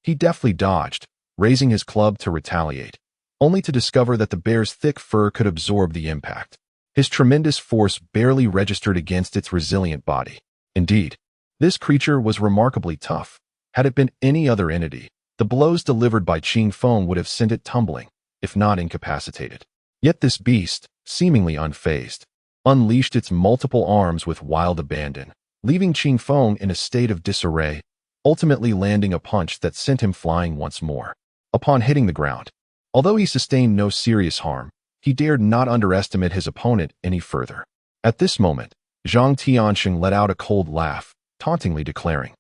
He deftly dodged, raising his club to retaliate, only to discover that the bear's thick fur could absorb the impact. His tremendous force barely registered against its resilient body. Indeed, this creature was remarkably tough. Had it been any other entity, the blows delivered by Qingfeng would have sent it tumbling, if not incapacitated. Yet this beast, seemingly unfazed, unleashed its multiple arms with wild abandon, leaving Qingfeng in a state of disarray, ultimately landing a punch that sent him flying once more. Upon hitting the ground, although he sustained no serious harm, he dared not underestimate his opponent any further. At this moment, Zhang Tianxing let out a cold laugh, tauntingly declaring,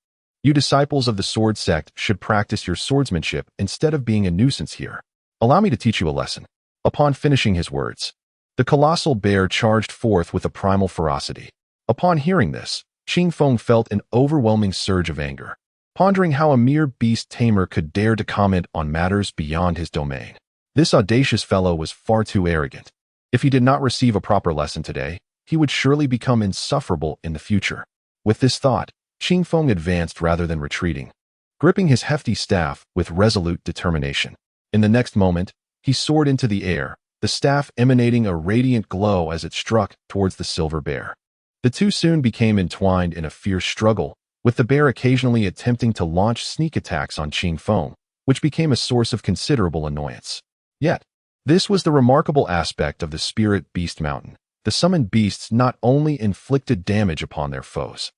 "You disciples of the sword sect should practice your swordsmanship instead of being a nuisance here. Allow me to teach you a lesson." Upon finishing his words, the colossal bear charged forth with a primal ferocity. Upon hearing this, Qingfeng felt an overwhelming surge of anger, pondering how a mere beast tamer could dare to comment on matters beyond his domain. This audacious fellow was far too arrogant. If he did not receive a proper lesson today, he would surely become insufferable in the future. With this thought, Qingfeng advanced rather than retreating, gripping his hefty staff with resolute determination. In the next moment, he soared into the air, the staff emanating a radiant glow as it struck towards the silver bear. The two soon became entwined in a fierce struggle, with the bear occasionally attempting to launch sneak attacks on Qingfeng, which became a source of considerable annoyance. Yet, this was the remarkable aspect of the Spirit Beast Mountain. The summoned beasts not only inflicted damage upon their foes,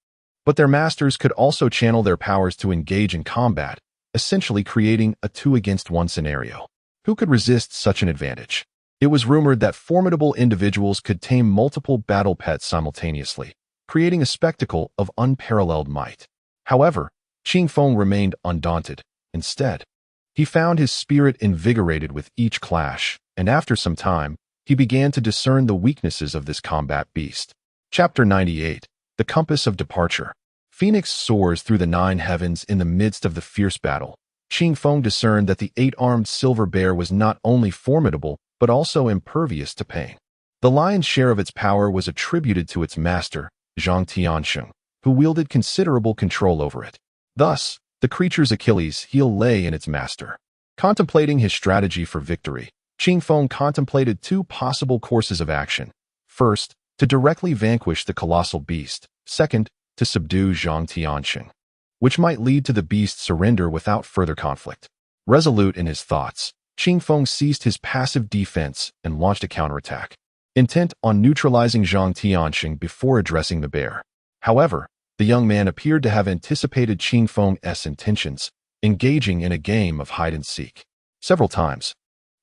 but their masters could also channel their powers to engage in combat, essentially creating a 2-against-1 scenario. Who could resist such an advantage? It was rumored that formidable individuals could tame multiple battle pets simultaneously, creating a spectacle of unparalleled might. However, Qingfeng remained undaunted. Instead, he found his spirit invigorated with each clash, and after some time, he began to discern the weaknesses of this combat beast. Chapter 98. The Compass of Departure. Phoenix soars through the 9 heavens in the midst of the fierce battle. Qingfeng discerned that the 8-armed silver bear was not only formidable, but also impervious to pain. The lion's share of its power was attributed to its master, Zhang Tianxing, who wielded considerable control over it. Thus, the creature's Achilles' heel lay in its master. Contemplating his strategy for victory, Qingfeng contemplated 2 possible courses of action. First, to directly vanquish the colossal beast. Second, to subdue Zhang Tianxing, which might lead to the beast's surrender without further conflict. Resolute in his thoughts, Qingfeng ceased his passive defense and launched a counterattack, intent on neutralizing Zhang Tianxing before addressing the bear. However, the young man appeared to have anticipated Qingfeng's intentions, engaging in a game of hide-and-seek. Several times,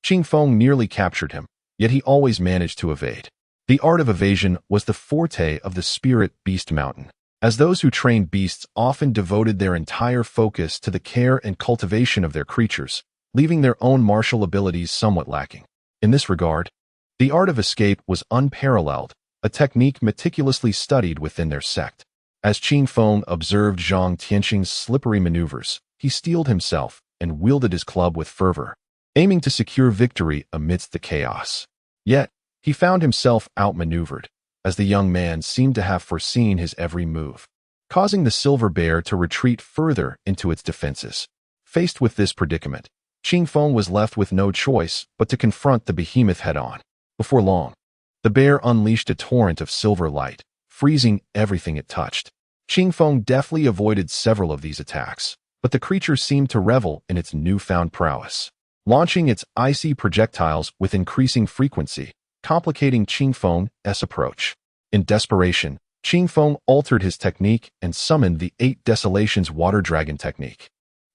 Qingfeng nearly captured him, yet he always managed to evade. The art of evasion was the forte of the Spirit Beast Mountain, as those who trained beasts often devoted their entire focus to the care and cultivation of their creatures, leaving their own martial abilities somewhat lacking. In this regard, the art of escape was unparalleled, a technique meticulously studied within their sect. As Qingfeng observed Zhang Tianxing's slippery maneuvers, he steeled himself and wielded his club with fervor, aiming to secure victory amidst the chaos. Yet, he found himself outmaneuvered, as the young man seemed to have foreseen his every move, causing the silver bear to retreat further into its defenses. Faced with this predicament, Qingfeng was left with no choice but to confront the behemoth head-on. Before long, the bear unleashed a torrent of silver light, freezing everything it touched. Qingfeng deftly avoided several of these attacks, but the creature seemed to revel in its newfound prowess, launching its icy projectiles with increasing frequency, complicating Qingfeng's approach. In desperation, Qingfeng altered his technique and summoned the Eight Desolations water dragon technique.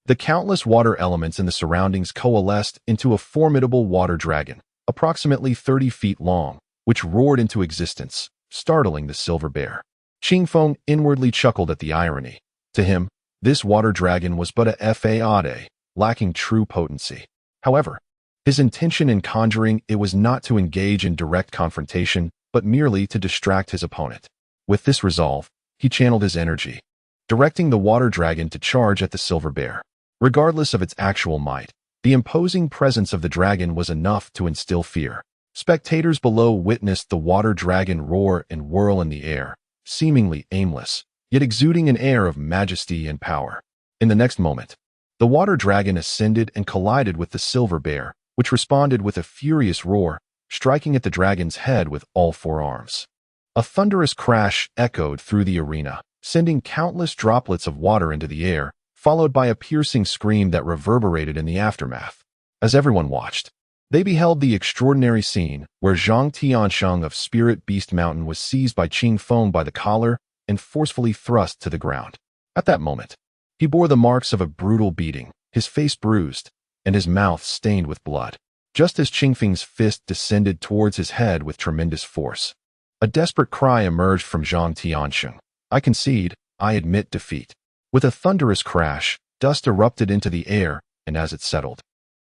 The countless water elements in the surroundings coalesced into a formidable water dragon, approximately 30 feet long, which roared into existence, startling the silver bear. Qingfeng inwardly chuckled at the irony. To him, this water dragon was but a fade, lacking true potency. However, his intention in conjuring it was not to engage in direct confrontation, but merely to distract his opponent. With this resolve, he channeled his energy, directing the water dragon to charge at the silver bear. Regardless of its actual might, the imposing presence of the dragon was enough to instill fear. Spectators below witnessed the water dragon roar and whirl in the air, seemingly aimless, yet exuding an air of majesty and power. In the next moment, the water dragon ascended and collided with the silver bear, which responded with a furious roar, striking at the dragon's head with all four arms. A thunderous crash echoed through the arena, sending countless droplets of water into the air, followed by a piercing scream that reverberated in the aftermath. As everyone watched, they beheld the extraordinary scene where Zhang Tiansheng of Spirit Beast Mountain was seized by Qingfeng by the collar and forcefully thrust to the ground. At that moment, he bore the marks of a brutal beating, his face bruised, and his mouth stained with blood. Just as Qingfeng's fist descended towards his head with tremendous force, a desperate cry emerged from Zhang Tiansheng. "I concede, I admit defeat." With a thunderous crash, dust erupted into the air, and as it settled,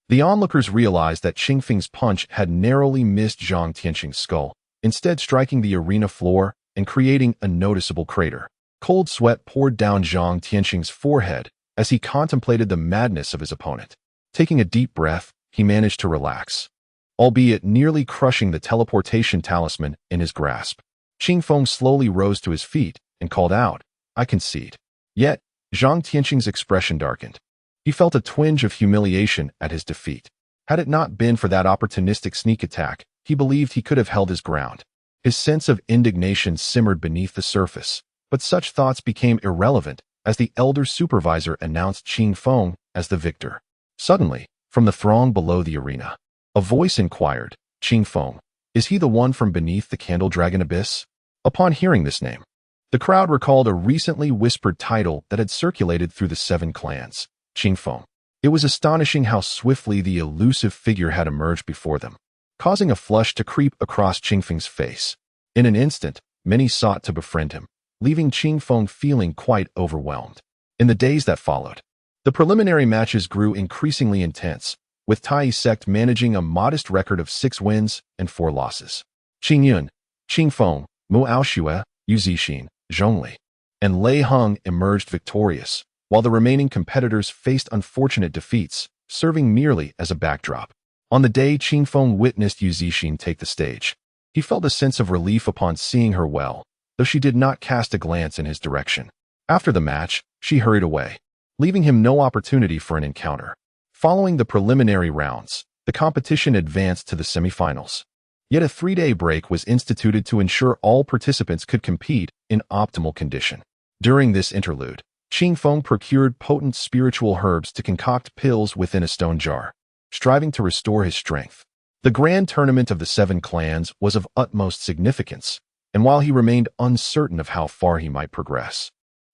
the onlookers realized that Qingfeng's punch had narrowly missed Zhang Tiansheng's skull, instead striking the arena floor and creating a noticeable crater. Cold sweat poured down Zhang Tiansheng's forehead as he contemplated the madness of his opponent. Taking a deep breath, he managed to relax, albeit nearly crushing the teleportation talisman in his grasp. Qingfeng slowly rose to his feet and called out, "I concede." Yet, Zhang Tiansheng's expression darkened. He felt a twinge of humiliation at his defeat. Had it not been for that opportunistic sneak attack, he believed he could have held his ground. His sense of indignation simmered beneath the surface, but such thoughts became irrelevant as the elder supervisor announced Qingfeng as the victor. Suddenly, from the throng below the arena, a voice inquired, "Qingfeng, is he the one from beneath the Candle Dragon Abyss?" Upon hearing this name, the crowd recalled a recently whispered title that had circulated through the 7 clans, Qingfeng. It was astonishing how swiftly the elusive figure had emerged before them, causing a flush to creep across Qingfeng's face. In an instant, many sought to befriend him, leaving Qingfeng feeling quite overwhelmed. In the days that followed, the preliminary matches grew increasingly intense, with Tai Sect managing a modest record of 6 wins and 4 losses. Qingyun, Qingfeng, Mu Aoxue, Yu Zixin, Zhongli, and Lei Heng emerged victorious, while the remaining competitors faced unfortunate defeats, serving merely as a backdrop. On the day Qingfeng witnessed Yu Zixin take the stage, he felt a sense of relief upon seeing her well, though she did not cast a glance in his direction. After the match, she hurried away, leaving him no opportunity for an encounter. Following the preliminary rounds, the competition advanced to the semifinals. Yet a 3-day break was instituted to ensure all participants could compete in optimal condition. During this interlude, Qingfeng procured potent spiritual herbs to concoct pills within a stone jar, striving to restore his strength. The grand tournament of the 7 clans was of utmost significance, and while he remained uncertain of how far he might progress,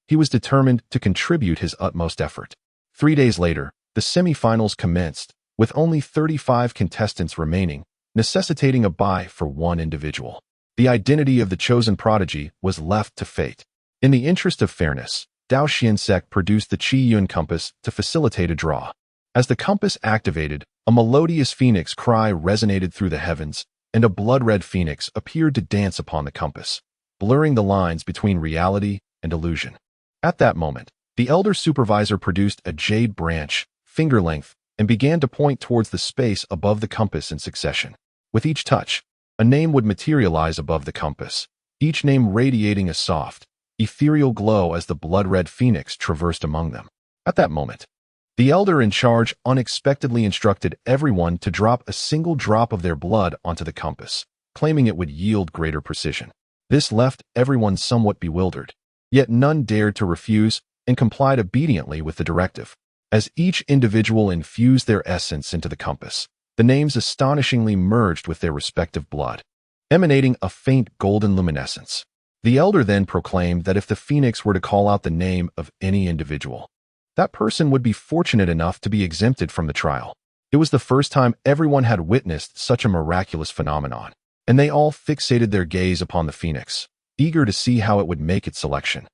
he was determined to contribute his utmost effort. 3 days later, the semifinals commenced, with only 35 contestants remaining, necessitating a bye for one individual. The identity of the chosen prodigy was left to fate. In the interest of fairness, Dao Xiansek produced the Qi Yun compass to facilitate a draw. As the compass activated, a melodious phoenix cry resonated through the heavens, and a blood-red phoenix appeared to dance upon the compass, blurring the lines between reality and illusion. At that moment, the elder supervisor produced a jade branch, finger-length, and began to point towards the space above the compass in succession. With each touch, a name would materialize above the compass, each name radiating a soft, ethereal glow as the blood-red phoenix traversed among them. At that moment, the elder in charge unexpectedly instructed everyone to drop a single drop of their blood onto the compass, claiming it would yield greater precision. This left everyone somewhat bewildered, yet none dared to refuse and complied obediently with the directive. As each individual infused their essence into the compass, the names astonishingly merged with their respective blood, emanating a faint golden luminescence. The elder then proclaimed that if the phoenix were to call out the name of any individual, that person would be fortunate enough to be exempted from the trial. It was the first time everyone had witnessed such a miraculous phenomenon, and they all fixated their gaze upon the phoenix, eager to see how it would make its selection.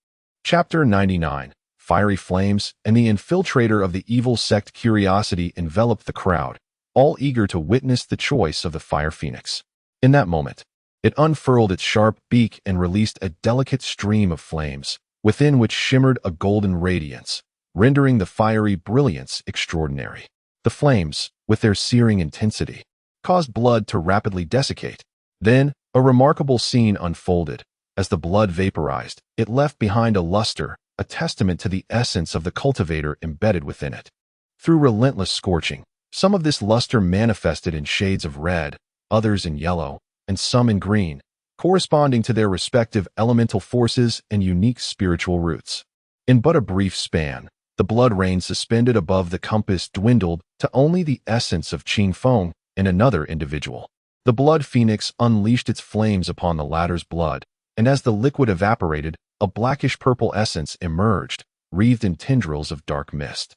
Chapter 99. Fiery flames and the infiltrator of the evil sect. Curiosity enveloped the crowd, all eager to witness the choice of the fire phoenix. In that moment, it unfurled its sharp beak and released a delicate stream of flames, within which shimmered a golden radiance, rendering the fiery brilliance extraordinary. The flames, with their searing intensity, caused blood to rapidly desiccate. Then, a remarkable scene unfolded. As the blood vaporized, it left behind a luster, a testament to the essence of the cultivator embedded within it. Through relentless scorching, some of this luster manifested in shades of red, others in yellow, and some in green, corresponding to their respective elemental forces and unique spiritual roots. In but a brief span, the blood rain suspended above the compass dwindled to only the essence of Qing Feng and another individual. The blood phoenix unleashed its flames upon the latter's blood, and as the liquid evaporated, a blackish-purple essence emerged, wreathed in tendrils of dark mist.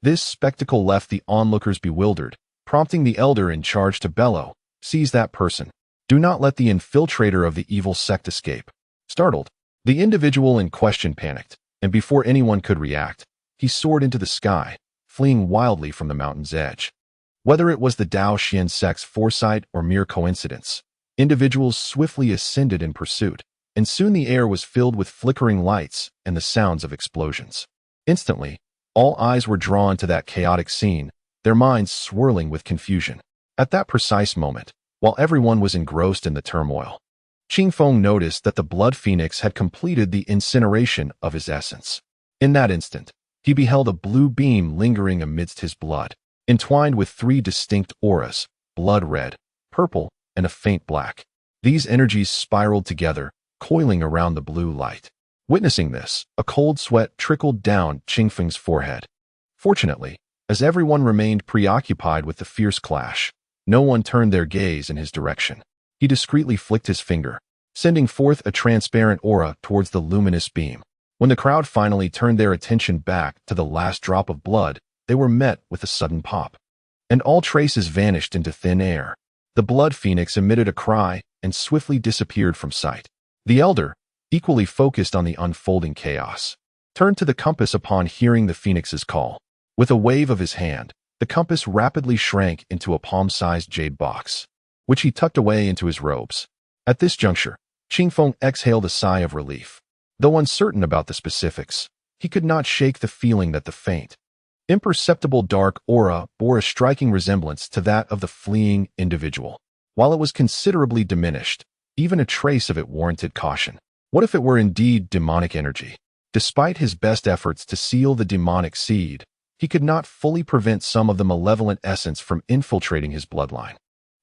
This spectacle left the onlookers bewildered, prompting the elder in charge to bellow, "Seize that person. Do not let the infiltrator of the evil sect escape." Startled, the individual in question panicked, and before anyone could react, he soared into the sky, fleeing wildly from the mountain's edge. Whether it was the Dao Xian sect's foresight or mere coincidence, individuals swiftly ascended in pursuit, and soon the air was filled with flickering lights and the sounds of explosions. Instantly, all eyes were drawn to that chaotic scene, their minds swirling with confusion. At that precise moment, while everyone was engrossed in the turmoil, Qing Feng noticed that the blood phoenix had completed the incineration of his essence. In that instant, he beheld a blue beam lingering amidst his blood, entwined with three distinct auras: blood red, purple, and a faint black. These energies spiraled together, coiling around the blue light. Witnessing this, a cold sweat trickled down Qing Feng's forehead. Fortunately, as everyone remained preoccupied with the fierce clash, no one turned their gaze in his direction. He discreetly flicked his finger, sending forth a transparent aura towards the luminous beam. When the crowd finally turned their attention back to the last drop of blood, they were met with a sudden pop, and all traces vanished into thin air. The blood phoenix emitted a cry and swiftly disappeared from sight. The elder, equally focused on the unfolding chaos, turned to the compass upon hearing the phoenix's call. With a wave of his hand, the compass rapidly shrank into a palm-sized jade box, which he tucked away into his robes. At this juncture, Qing Feng exhaled a sigh of relief. Though uncertain about the specifics, he could not shake the feeling that the faint, imperceptible dark aura bore a striking resemblance to that of the fleeing individual. While it was considerably diminished, even a trace of it warranted caution. What if it were indeed demonic energy? Despite his best efforts to seal the demonic seed, he could not fully prevent some of the malevolent essence from infiltrating his bloodline.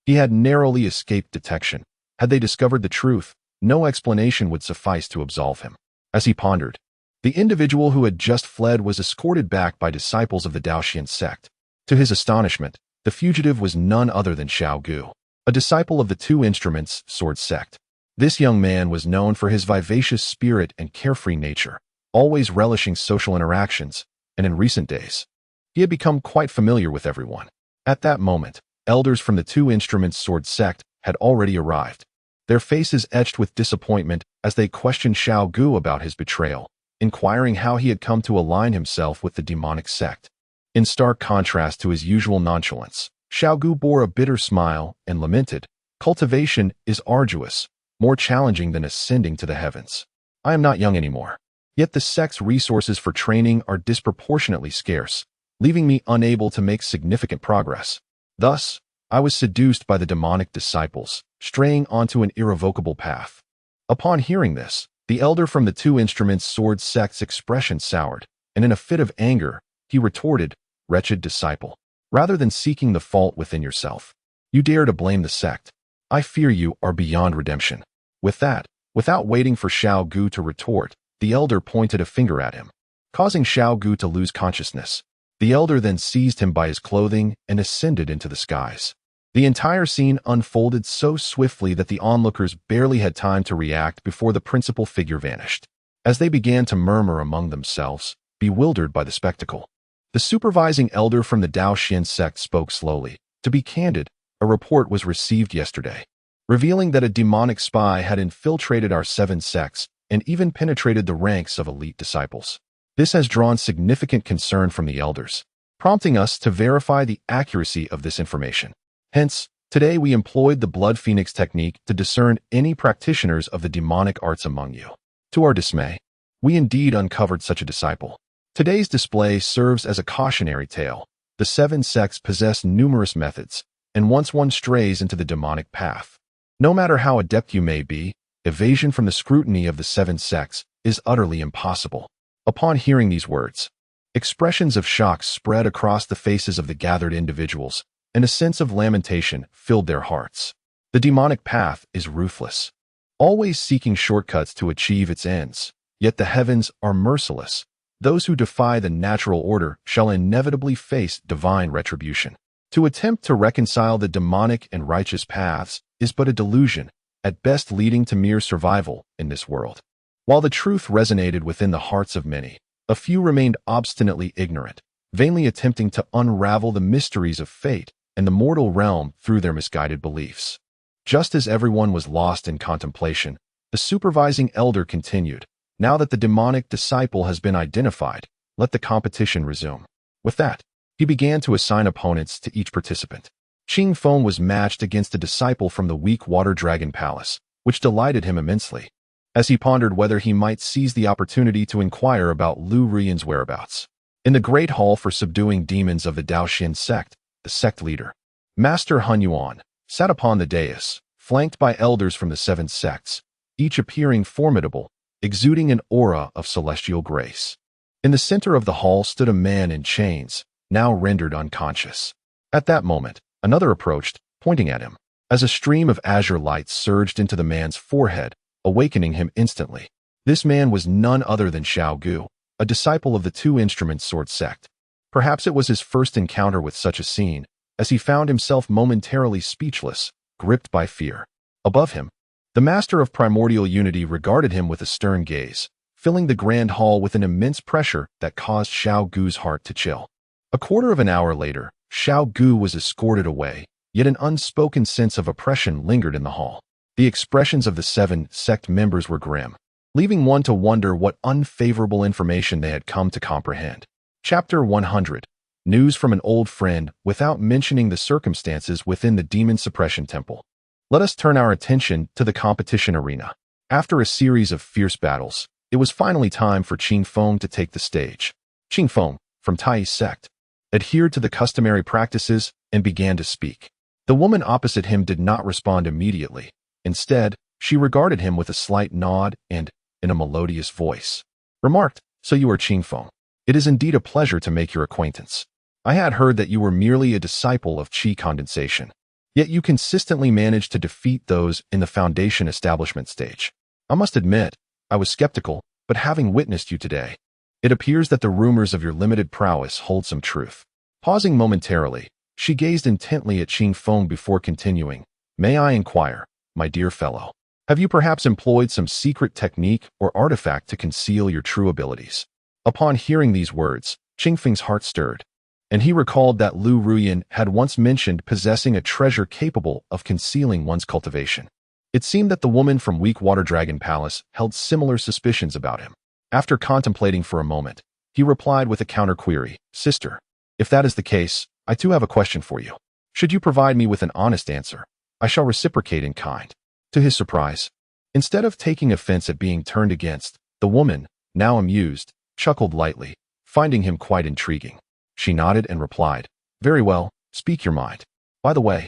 He had narrowly escaped detection. Had they discovered the truth, no explanation would suffice to absolve him. As he pondered, the individual who had just fled was escorted back by disciples of the Daoxian sect. To his astonishment, the fugitive was none other than Xiao Gu, a disciple of the Two Instruments sword sect. This young man was known for his vivacious spirit and carefree nature, always relishing social interactions, and in recent days, he had become quite familiar with everyone. At that moment, elders from the Two Instruments sword sect had already arrived, their faces etched with disappointment as they questioned Xiao Gu about his betrayal, inquiring how he had come to align himself with the demonic sect. In stark contrast to his usual nonchalance, Xiao Gu bore a bitter smile and lamented, "Cultivation is arduous, more challenging than ascending to the heavens. I am not young anymore. Yet the sect's resources for training are disproportionately scarce, leaving me unable to make significant progress. Thus, I was seduced by the demonic disciples, straying onto an irrevocable path." Upon hearing this, the elder from the Two Instruments sword sect's expression soured, and in a fit of anger, he retorted, "Wretched disciple, rather than seeking the fault within yourself, you dare to blame the sect. I fear you are beyond redemption." With that, without waiting for Xiao Gu to retort, the elder pointed a finger at him, causing Xiao Gu to lose consciousness. The elder then seized him by his clothing and ascended into the skies. The entire scene unfolded so swiftly that the onlookers barely had time to react before the principal figure vanished. As they began to murmur among themselves, bewildered by the spectacle, the supervising elder from the Daoxian sect spoke slowly. To be candid, a report was received yesterday, revealing that a demonic spy had infiltrated our 7 sects and even penetrated the ranks of elite disciples. This has drawn significant concern from the elders, prompting us to verify the accuracy of this information. Hence, today we employed the Blood Phoenix technique to discern any practitioners of the demonic arts among you. To our dismay, we indeed uncovered such a disciple. Today's display serves as a cautionary tale. The 7 sects possess numerous methods, and once one strays into the demonic path, no matter how adept you may be, evasion from the scrutiny of the 7 sects is utterly impossible. Upon hearing these words, expressions of shock spread across the faces of the gathered individuals, and a sense of lamentation filled their hearts. The demonic path is ruthless, always seeking shortcuts to achieve its ends, yet the heavens are merciless. Those who defy the natural order shall inevitably face divine retribution. To attempt to reconcile the demonic and righteous paths is but a delusion, at best leading to mere survival in this world. While the truth resonated within the hearts of many, a few remained obstinately ignorant, vainly attempting to unravel the mysteries of fate and the mortal realm through their misguided beliefs. Just as everyone was lost in contemplation, the supervising elder continued, "Now that the demonic disciple has been identified, let the competition resume." With that, he began to assign opponents to each participant. Qing Feng was matched against a disciple from the weak water dragon palace, which delighted him immensely, as he pondered whether he might seize the opportunity to inquire about Lu Ruyan's whereabouts. In the great hall for subduing demons of the Daoxian sect, the sect leader, Master Hun Yuan, sat upon the dais, flanked by elders from the 7 sects, each appearing formidable, exuding an aura of celestial grace. In the center of the hall stood a man in chains, now rendered unconscious. At that moment, another approached, pointing at him, as a stream of azure light surged into the man's forehead, awakening him instantly. This man was none other than Xiao Gu, a disciple of the Two-Instrument Sword sect. Perhaps it was his first encounter with such a scene, as he found himself momentarily speechless, gripped by fear. Above him, the Master of Primordial Unity regarded him with a stern gaze, filling the grand hall with an immense pressure that caused Xiao Gu's heart to chill. A quarter of an hour later, Xiao Gu was escorted away, yet an unspoken sense of oppression lingered in the hall. The expressions of the 7 sect members were grim, leaving one to wonder what unfavorable information they had come to comprehend. Chapter 100. News from an old friend without mentioning the circumstances within the Demon Suppression Temple. Let us turn our attention to the competition arena. After a series of fierce battles, it was finally time for Qing Feng to take the stage. Qing Feng, from Tai's sect, adhered to the customary practices and began to speak. The woman opposite him did not respond immediately. Instead, she regarded him with a slight nod and, in a melodious voice, remarked, "So you are Qing Feng. It is indeed a pleasure to make your acquaintance. I had heard that you were merely a disciple of qi condensation, yet you consistently managed to defeat those in the foundation establishment stage. I must admit, I was skeptical, but having witnessed you today, it appears that the rumors of your limited prowess hold some truth." Pausing momentarily, she gazed intently at Qing Feng before continuing, "May I inquire, my dear fellow, have you perhaps employed some secret technique or artifact to conceal your true abilities?" Upon hearing these words, Qing Feng's heart stirred, and he recalled that Lu Ruyan had once mentioned possessing a treasure capable of concealing one's cultivation. It seemed that the woman from Weak Water Dragon Palace held similar suspicions about him. After contemplating for a moment, he replied with a counter-query, "Sister, if that is the case, I too have a question for you. Should you provide me with an honest answer, I shall reciprocate in kind." To his surprise, instead of taking offense at being turned against, the woman, now amused, chuckled lightly, finding him quite intriguing. She nodded and replied, "Very well, speak your mind. By the way,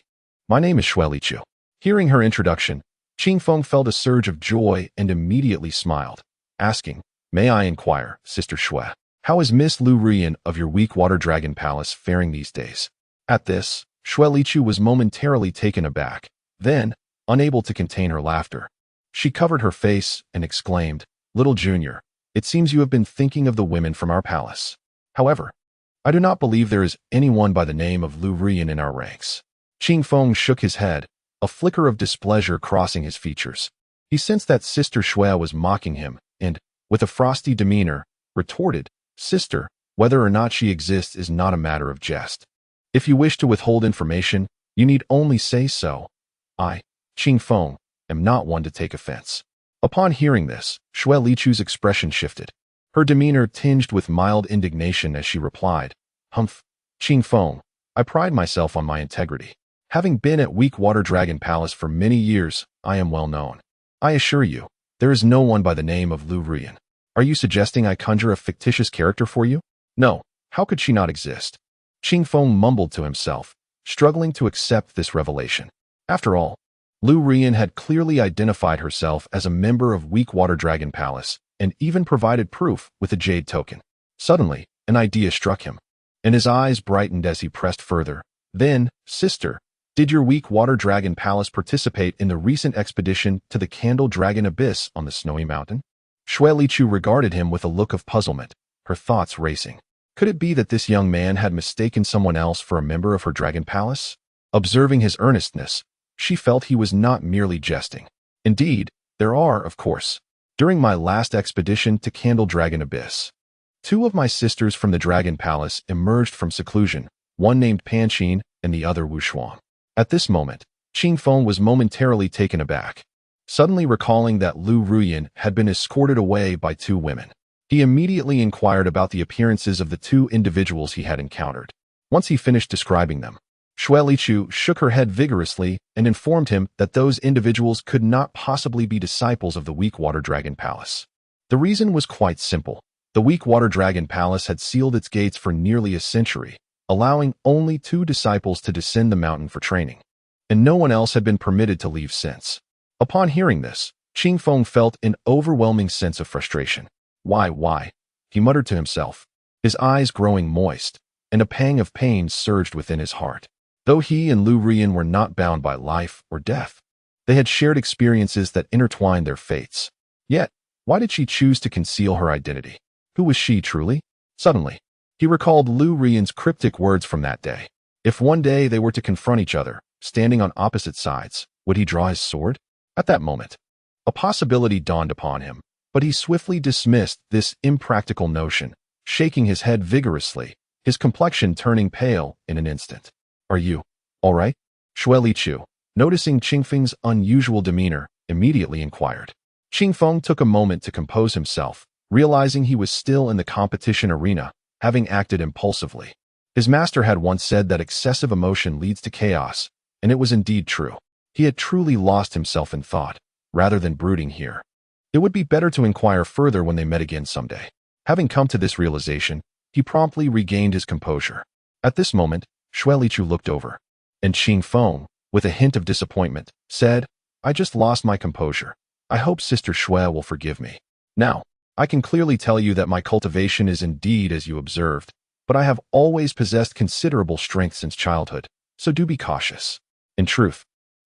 my name is Xue Lichu." Hearing her introduction, Qing Feng felt a surge of joy and immediately smiled, asking, "May I inquire, Sister Xue, how is Miss Lu Ruyan of your Weak Water Dragon Palace faring these days?" At this, Xue Lichu was momentarily taken aback. Then, unable to contain her laughter, she covered her face and exclaimed, "Little Junior, it seems you have been thinking of the women from our palace. However, I do not believe there is anyone by the name of Lu Rian in our ranks. Qing Feng shook his head, a flicker of displeasure crossing his features. He sensed that Sister Shui was mocking him, and, with a frosty demeanor, retorted, Sister, whether or not she exists is not a matter of jest. If you wish to withhold information, you need only say so. I, Qing Feng, am not one to take offense. Upon hearing this, Shui Lichu's expression shifted. Her demeanor tinged with mild indignation as she replied, Humph, Qing Feng, I pride myself on my integrity. Having been at Weak Water Dragon Palace for many years, I am well known. I assure you, there is no one by the name of Lu Rian. Are you suggesting I conjure a fictitious character for you? No, how could she not exist? Qing Feng mumbled to himself, struggling to accept this revelation. After all, Lu Rian had clearly identified herself as a member of Weak Water Dragon Palace, and even provided proof with a jade token. Suddenly, an idea struck him, and his eyes brightened as he pressed further. Then, Sister, did your Weak Water Dragon Palace participate in the recent expedition to the Candle Dragon Abyss on the Snowy Mountain? Shui Lichu regarded him with a look of puzzlement, her thoughts racing. Could it be that this young man had mistaken someone else for a member of her Dragon Palace? Observing his earnestness, she felt he was not merely jesting. Indeed, there are, of course. During my last expedition to Candle Dragon Abyss, 2 of my sisters from the Dragon Palace emerged from seclusion, one named Panqin and the other Wu Shuang. At this moment, Qing Feng was momentarily taken aback, suddenly recalling that Lu Rian had been escorted away by 2 women. He immediately inquired about the appearances of the 2 individuals he had encountered. Once he finished describing them, Shui Lichu shook her head vigorously and informed him that those individuals could not possibly be disciples of the Weak Water Dragon Palace. The reason was quite simple. The Weak Water Dragon Palace had sealed its gates for nearly a century, allowing only 2 disciples to descend the mountain for training, and no one else had been permitted to leave since. Upon hearing this, Qing Feng felt an overwhelming sense of frustration. Why? He muttered to himself, his eyes growing moist, and a pang of pain surged within his heart. Though he and Lu Rian were not bound by life or death, they had shared experiences that intertwined their fates. Yet, why did she choose to conceal her identity? Who was she truly? Suddenly, he recalled Lu Rian's cryptic words from that day. If one day they were to confront each other, standing on opposite sides, would he draw his sword? At that moment, a possibility dawned upon him, but he swiftly dismissed this impractical notion, shaking his head vigorously, his complexion turning pale in an instant. Are you all right? Shui Lichu, noticing Qing Feng's unusual demeanor, immediately inquired. Qing Feng took a moment to compose himself, realizing he was still in the competition arena, having acted impulsively. His master had once said that excessive emotion leads to chaos, and it was indeed true. He had truly lost himself in thought, rather than brooding here. It would be better to inquire further when they met again someday. Having come to this realization, he promptly regained his composure. At this moment, Shui Lichu looked over, and Qing Feng, with a hint of disappointment, said, I just lost my composure. I hope Sister Shui will forgive me. Now, I can clearly tell you that my cultivation is indeed as you observed, but I have always possessed considerable strength since childhood, so do be cautious. In truth,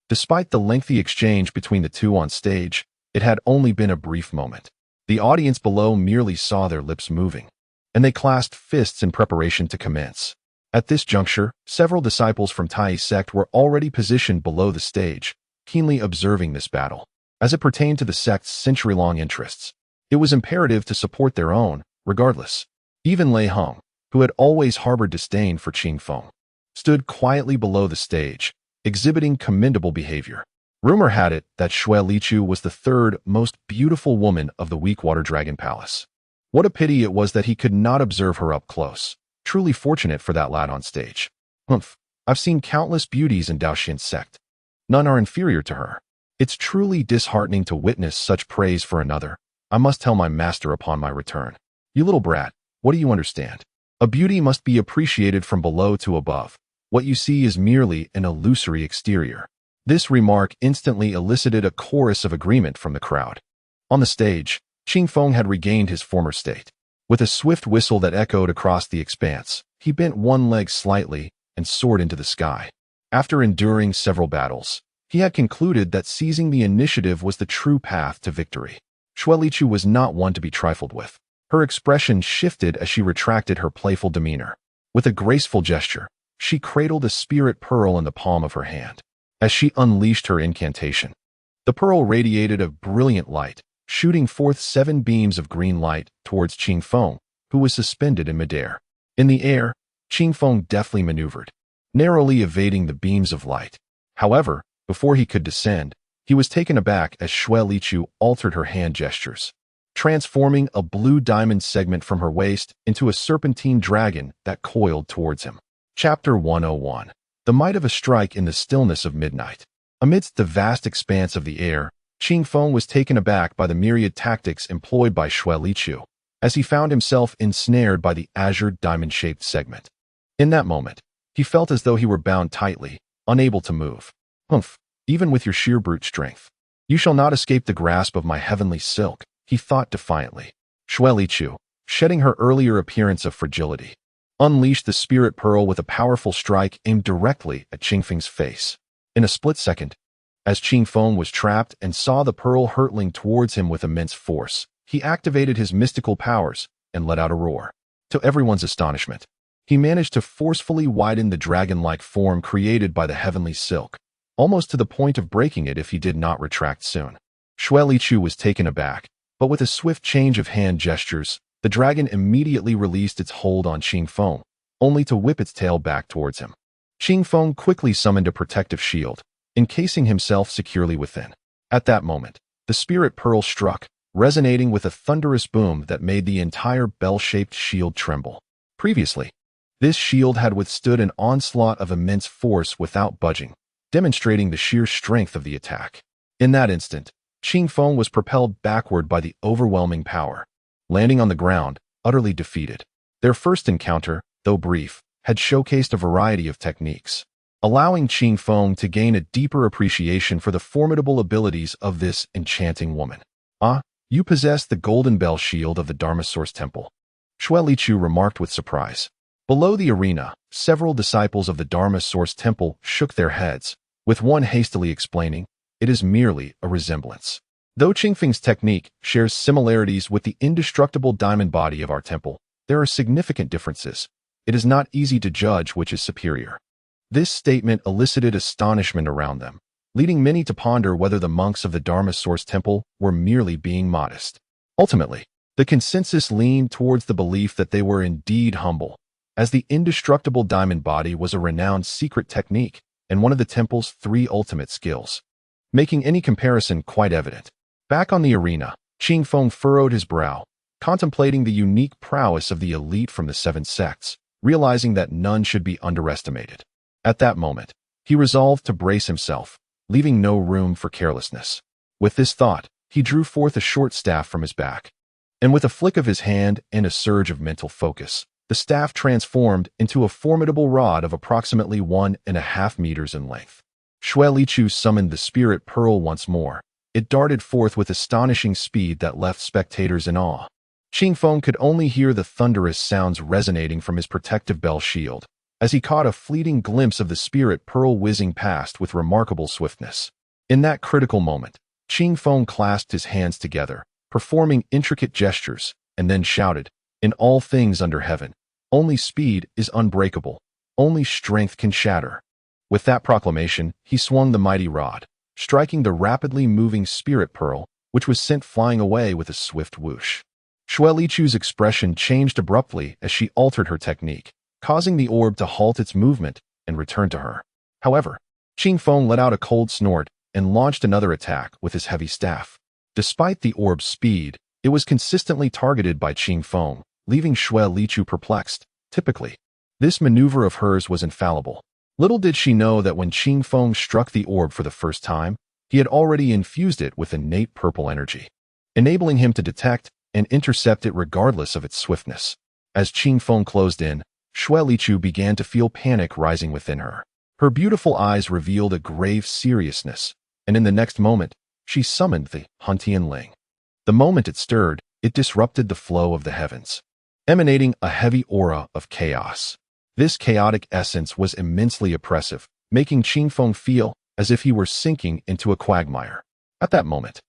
despite the lengthy exchange between the 2 on stage, it had only been a brief moment. The audience below merely saw their lips moving, and they clasped fists in preparation to commence. At this juncture, several disciples from Tai's sect were already positioned below the stage, keenly observing this battle. As it pertained to the sect's century-long interests, it was imperative to support their own, regardless. Even Lei Hong, who had always harbored disdain for Qing Feng, stood quietly below the stage, exhibiting commendable behavior. Rumor had it that Shui Lichu was the 3rd most beautiful woman of the Weak Water Dragon Palace. What a pity it was that he could not observe her up close. Truly fortunate for that lad on stage. Humph, I've seen countless beauties in Daoxin's sect. None are inferior to her. It's truly disheartening to witness such praise for another. I must tell my master upon my return. You little brat, what do you understand? A beauty must be appreciated from below to above. What you see is merely an illusory exterior. This remark instantly elicited a chorus of agreement from the crowd. On the stage, Qing Feng had regained his former state. With a swift whistle that echoed across the expanse, he bent one leg slightly and soared into the sky. After enduring several battles, he had concluded that seizing the initiative was the true path to victory. Shui Lichu was not one to be trifled with. Her expression shifted as she retracted her playful demeanor. With a graceful gesture, she cradled a spirit pearl in the palm of her hand. As she unleashed her incantation, the pearl radiated a brilliant light, shooting forth 7 beams of green light towards Qing Feng, who was suspended in midair. In the air, Qing Feng deftly maneuvered, narrowly evading the beams of light. However, before he could descend, he was taken aback as Xue Liqiu altered her hand gestures, transforming a blue diamond segment from her waist into a serpentine dragon that coiled towards him. Chapter 101. The Might of a Strike in the Stillness of Midnight. Amidst the vast expanse of the air, Qing Feng was taken aback by the myriad tactics employed by Xue Liqiu, as he found himself ensnared by the azure diamond-shaped segment. In that moment, he felt as though he were bound tightly, unable to move. Humph, even with your sheer brute strength, you shall not escape the grasp of my heavenly silk, he thought defiantly. Xue Liqiu, shedding her earlier appearance of fragility, unleashed the spirit pearl with a powerful strike aimed directly at Qing Feng's face. In a split second, as Qing Feng was trapped and saw the pearl hurtling towards him with immense force, he activated his mystical powers and let out a roar. To everyone's astonishment, he managed to forcefully widen the dragon-like form created by the heavenly silk, almost to the point of breaking it if he did not retract soon. Xue Liqiu was taken aback, but with a swift change of hand gestures, the dragon immediately released its hold on Qing Feng, only to whip its tail back towards him. Qing Feng quickly summoned a protective shield, encasing himself securely within. At that moment, the spirit pearl struck, resonating with a thunderous boom that made the entire bell-shaped shield tremble. Previously, this shield had withstood an onslaught of immense force without budging, demonstrating the sheer strength of the attack. In that instant, Qing Feng was propelled backward by the overwhelming power, landing on the ground, utterly defeated. Their first encounter, though brief, had showcased a variety of techniques, allowing Qing Feng to gain a deeper appreciation for the formidable abilities of this enchanting woman. "Ah, you possess the golden bell shield of the Dharma Source Temple," Xue Liqiu remarked with surprise. Below the arena, several disciples of the Dharma Source Temple shook their heads, with one hastily explaining, "It is merely a resemblance." Though Qing Feng's technique shares similarities with the indestructible diamond body of our temple, there are significant differences. It is not easy to judge which is superior. This statement elicited astonishment around them, leading many to ponder whether the monks of the Dharma Source Temple were merely being modest. Ultimately, the consensus leaned towards the belief that they were indeed humble, as the indestructible diamond body was a renowned secret technique and one of the temple's 3 ultimate skills, making any comparison quite evident. Back on the arena, Qing Feng furrowed his brow, contemplating the unique prowess of the elite from the 7 sects, realizing that none should be underestimated. At that moment, he resolved to brace himself, leaving no room for carelessness. With this thought, he drew forth a short staff from his back, and with a flick of his hand and a surge of mental focus, the staff transformed into a formidable rod of approximately 1.5 meters in length. Xue Liqiu summoned the spirit pearl once more. It darted forth with astonishing speed that left spectators in awe. Qing Feng could only hear the thunderous sounds resonating from his protective bell shield, as he caught a fleeting glimpse of the spirit pearl whizzing past with remarkable swiftness. In that critical moment, Qing Feng clasped his hands together, performing intricate gestures, and then shouted, "In all things under heaven, only speed is unbreakable, only strength can shatter." With that proclamation, he swung the mighty rod, striking the rapidly moving spirit pearl, which was sent flying away with a swift whoosh. Xue Liqiu's expression changed abruptly as she altered her technique, causing the orb to halt its movement and return to her. However, Qing Feng let out a cold snort and launched another attack with his heavy staff. Despite the orb's speed, it was consistently targeted by Qing Feng, leaving Xue Liqiu perplexed. Typically, this maneuver of hers was infallible. Little did she know that when Qing Feng struck the orb for the first time, he had already infused it with innate purple energy, enabling him to detect and intercept it regardless of its swiftness. As Qing Feng closed in, Xue Liqiu began to feel panic rising within her. Her beautiful eyes revealed a grave seriousness, and in the next moment, she summoned the Huntian Ling. The moment it stirred, it disrupted the flow of the heavens, emanating a heavy aura of chaos. This chaotic essence was immensely oppressive, making Qing Feng feel as if he were sinking into a quagmire. At that moment,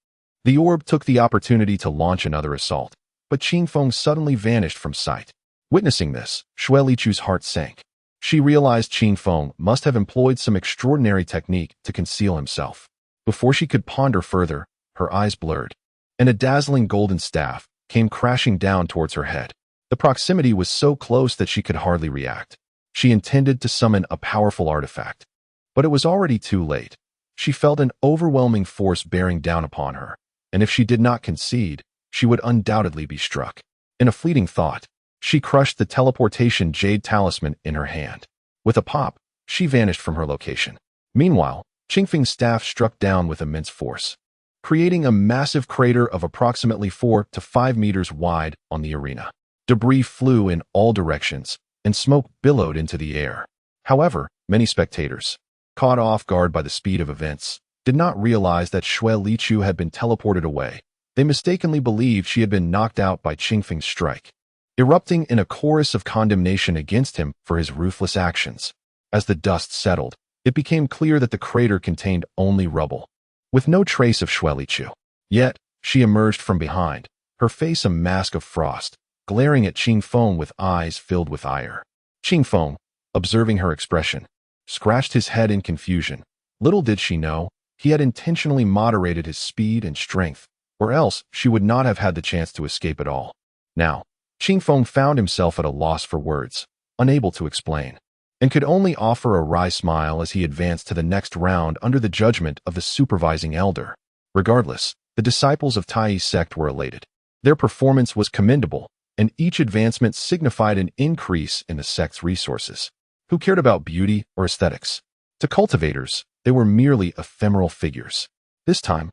the orb took the opportunity to launch another assault, but Qing Feng suddenly vanished from sight. Witnessing this, Xue Lichu's heart sank. She realized Qing Feng must have employed some extraordinary technique to conceal himself. Before she could ponder further, her eyes blurred, and a dazzling golden staff came crashing down towards her head. The proximity was so close that she could hardly react. She intended to summon a powerful artifact, but it was already too late. She felt an overwhelming force bearing down upon her, and if she did not concede, she would undoubtedly be struck. In a fleeting thought, she crushed the teleportation jade talisman in her hand. With a pop, she vanished from her location. Meanwhile, Qingfeng's staff struck down with immense force, creating a massive crater of approximately 4 to 5 meters wide on the arena. Debris flew in all directions, and smoke billowed into the air. However, many spectators, caught off guard by the speed of events, did not realize that Xue Lichu had been teleported away. They mistakenly believed she had been knocked out by Qingfeng's strike, erupting in a chorus of condemnation against him for his ruthless actions. As the dust settled, it became clear that the crater contained only rubble, with no trace of Xue Lichu. Yet, she emerged from behind, her face a mask of frost, glaring at Qing Feng with eyes filled with ire. Qing Feng, observing her expression, scratched his head in confusion. Little did she know, he had intentionally moderated his speed and strength, or else she would not have had the chance to escape at all. Now, Qing Feng found himself at a loss for words, unable to explain, and could only offer a wry smile as he advanced to the next round under the judgment of the supervising elder. Regardless, the disciples of Tai's sect were elated. Their performance was commendable, and each advancement signified an increase in the sect's resources. Who cared about beauty or aesthetics? To cultivators, they were merely ephemeral figures. This time,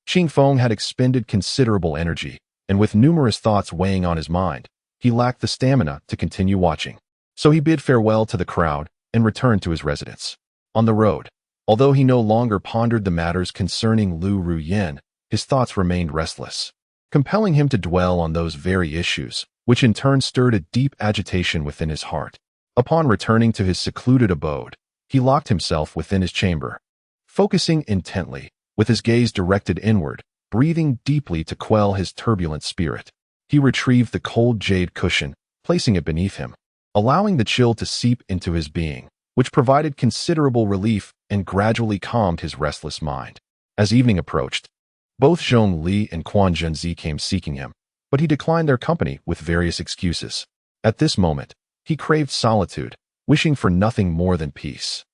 Qing Feng had expended considerable energy, and with numerous thoughts weighing on his mind, he lacked the stamina to continue watching. So he bid farewell to the crowd and returned to his residence. On the road, although he no longer pondered the matters concerning Lu Ruyin, his thoughts remained restless, compelling him to dwell on those very issues, which in turn stirred a deep agitation within his heart. Upon returning to his secluded abode, he locked himself within his chamber, focusing intently, with his gaze directed inward, breathing deeply to quell his turbulent spirit. He retrieved the cold jade cushion, placing it beneath him, allowing the chill to seep into his being, which provided considerable relief and gradually calmed his restless mind. As evening approached, both Zhong Li and Quan Zhenzi came seeking him, but he declined their company with various excuses. At this moment, he craved solitude, wishing for nothing more than peace.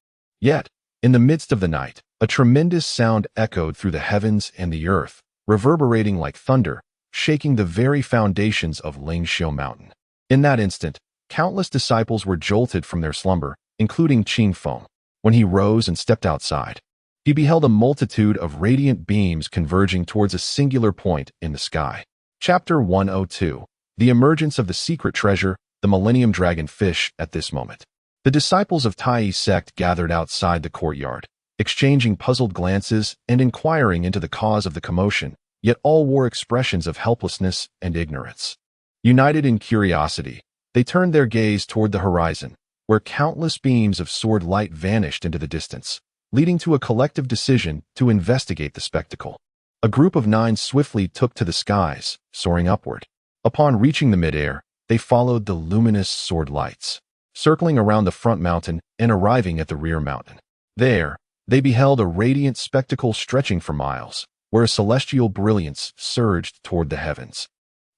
Yet, in the midst of the night, a tremendous sound echoed through the heavens and the earth, reverberating like thunder, shaking the very foundations of Lingxiu Mountain. In that instant, countless disciples were jolted from their slumber, including Qing Feng. When he rose and stepped outside, he beheld a multitude of radiant beams converging towards a singular point in the sky. Chapter 102. The Emergence of the Secret Treasure, the Millennium Dragon Fish. At this moment, the disciples of Tai's sect gathered outside the courtyard, exchanging puzzled glances and inquiring into the cause of the commotion, yet all wore expressions of helplessness and ignorance. United in curiosity, they turned their gaze toward the horizon, where countless beams of sword light vanished into the distance, leading to a collective decision to investigate the spectacle. A group of 9 swiftly took to the skies, soaring upward. Upon reaching the midair, they followed the luminous sword lights, circling around the front mountain and arriving at the rear mountain. There, they beheld a radiant spectacle stretching for miles, where a celestial brilliance surged toward the heavens,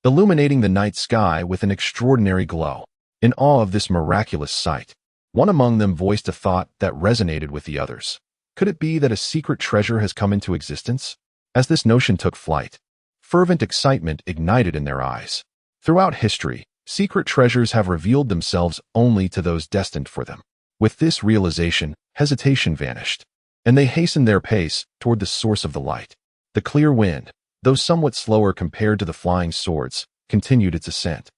illuminating the night sky with an extraordinary glow. In awe of this miraculous sight, one among them voiced a thought that resonated with the others. Could it be that a secret treasure has come into existence? As this notion took flight, fervent excitement ignited in their eyes. Throughout history, secret treasures have revealed themselves only to those destined for them. With this realization, hesitation vanished, and they hastened their pace toward the source of the light. The clear wind, though somewhat slower compared to the flying swords, continued its ascent.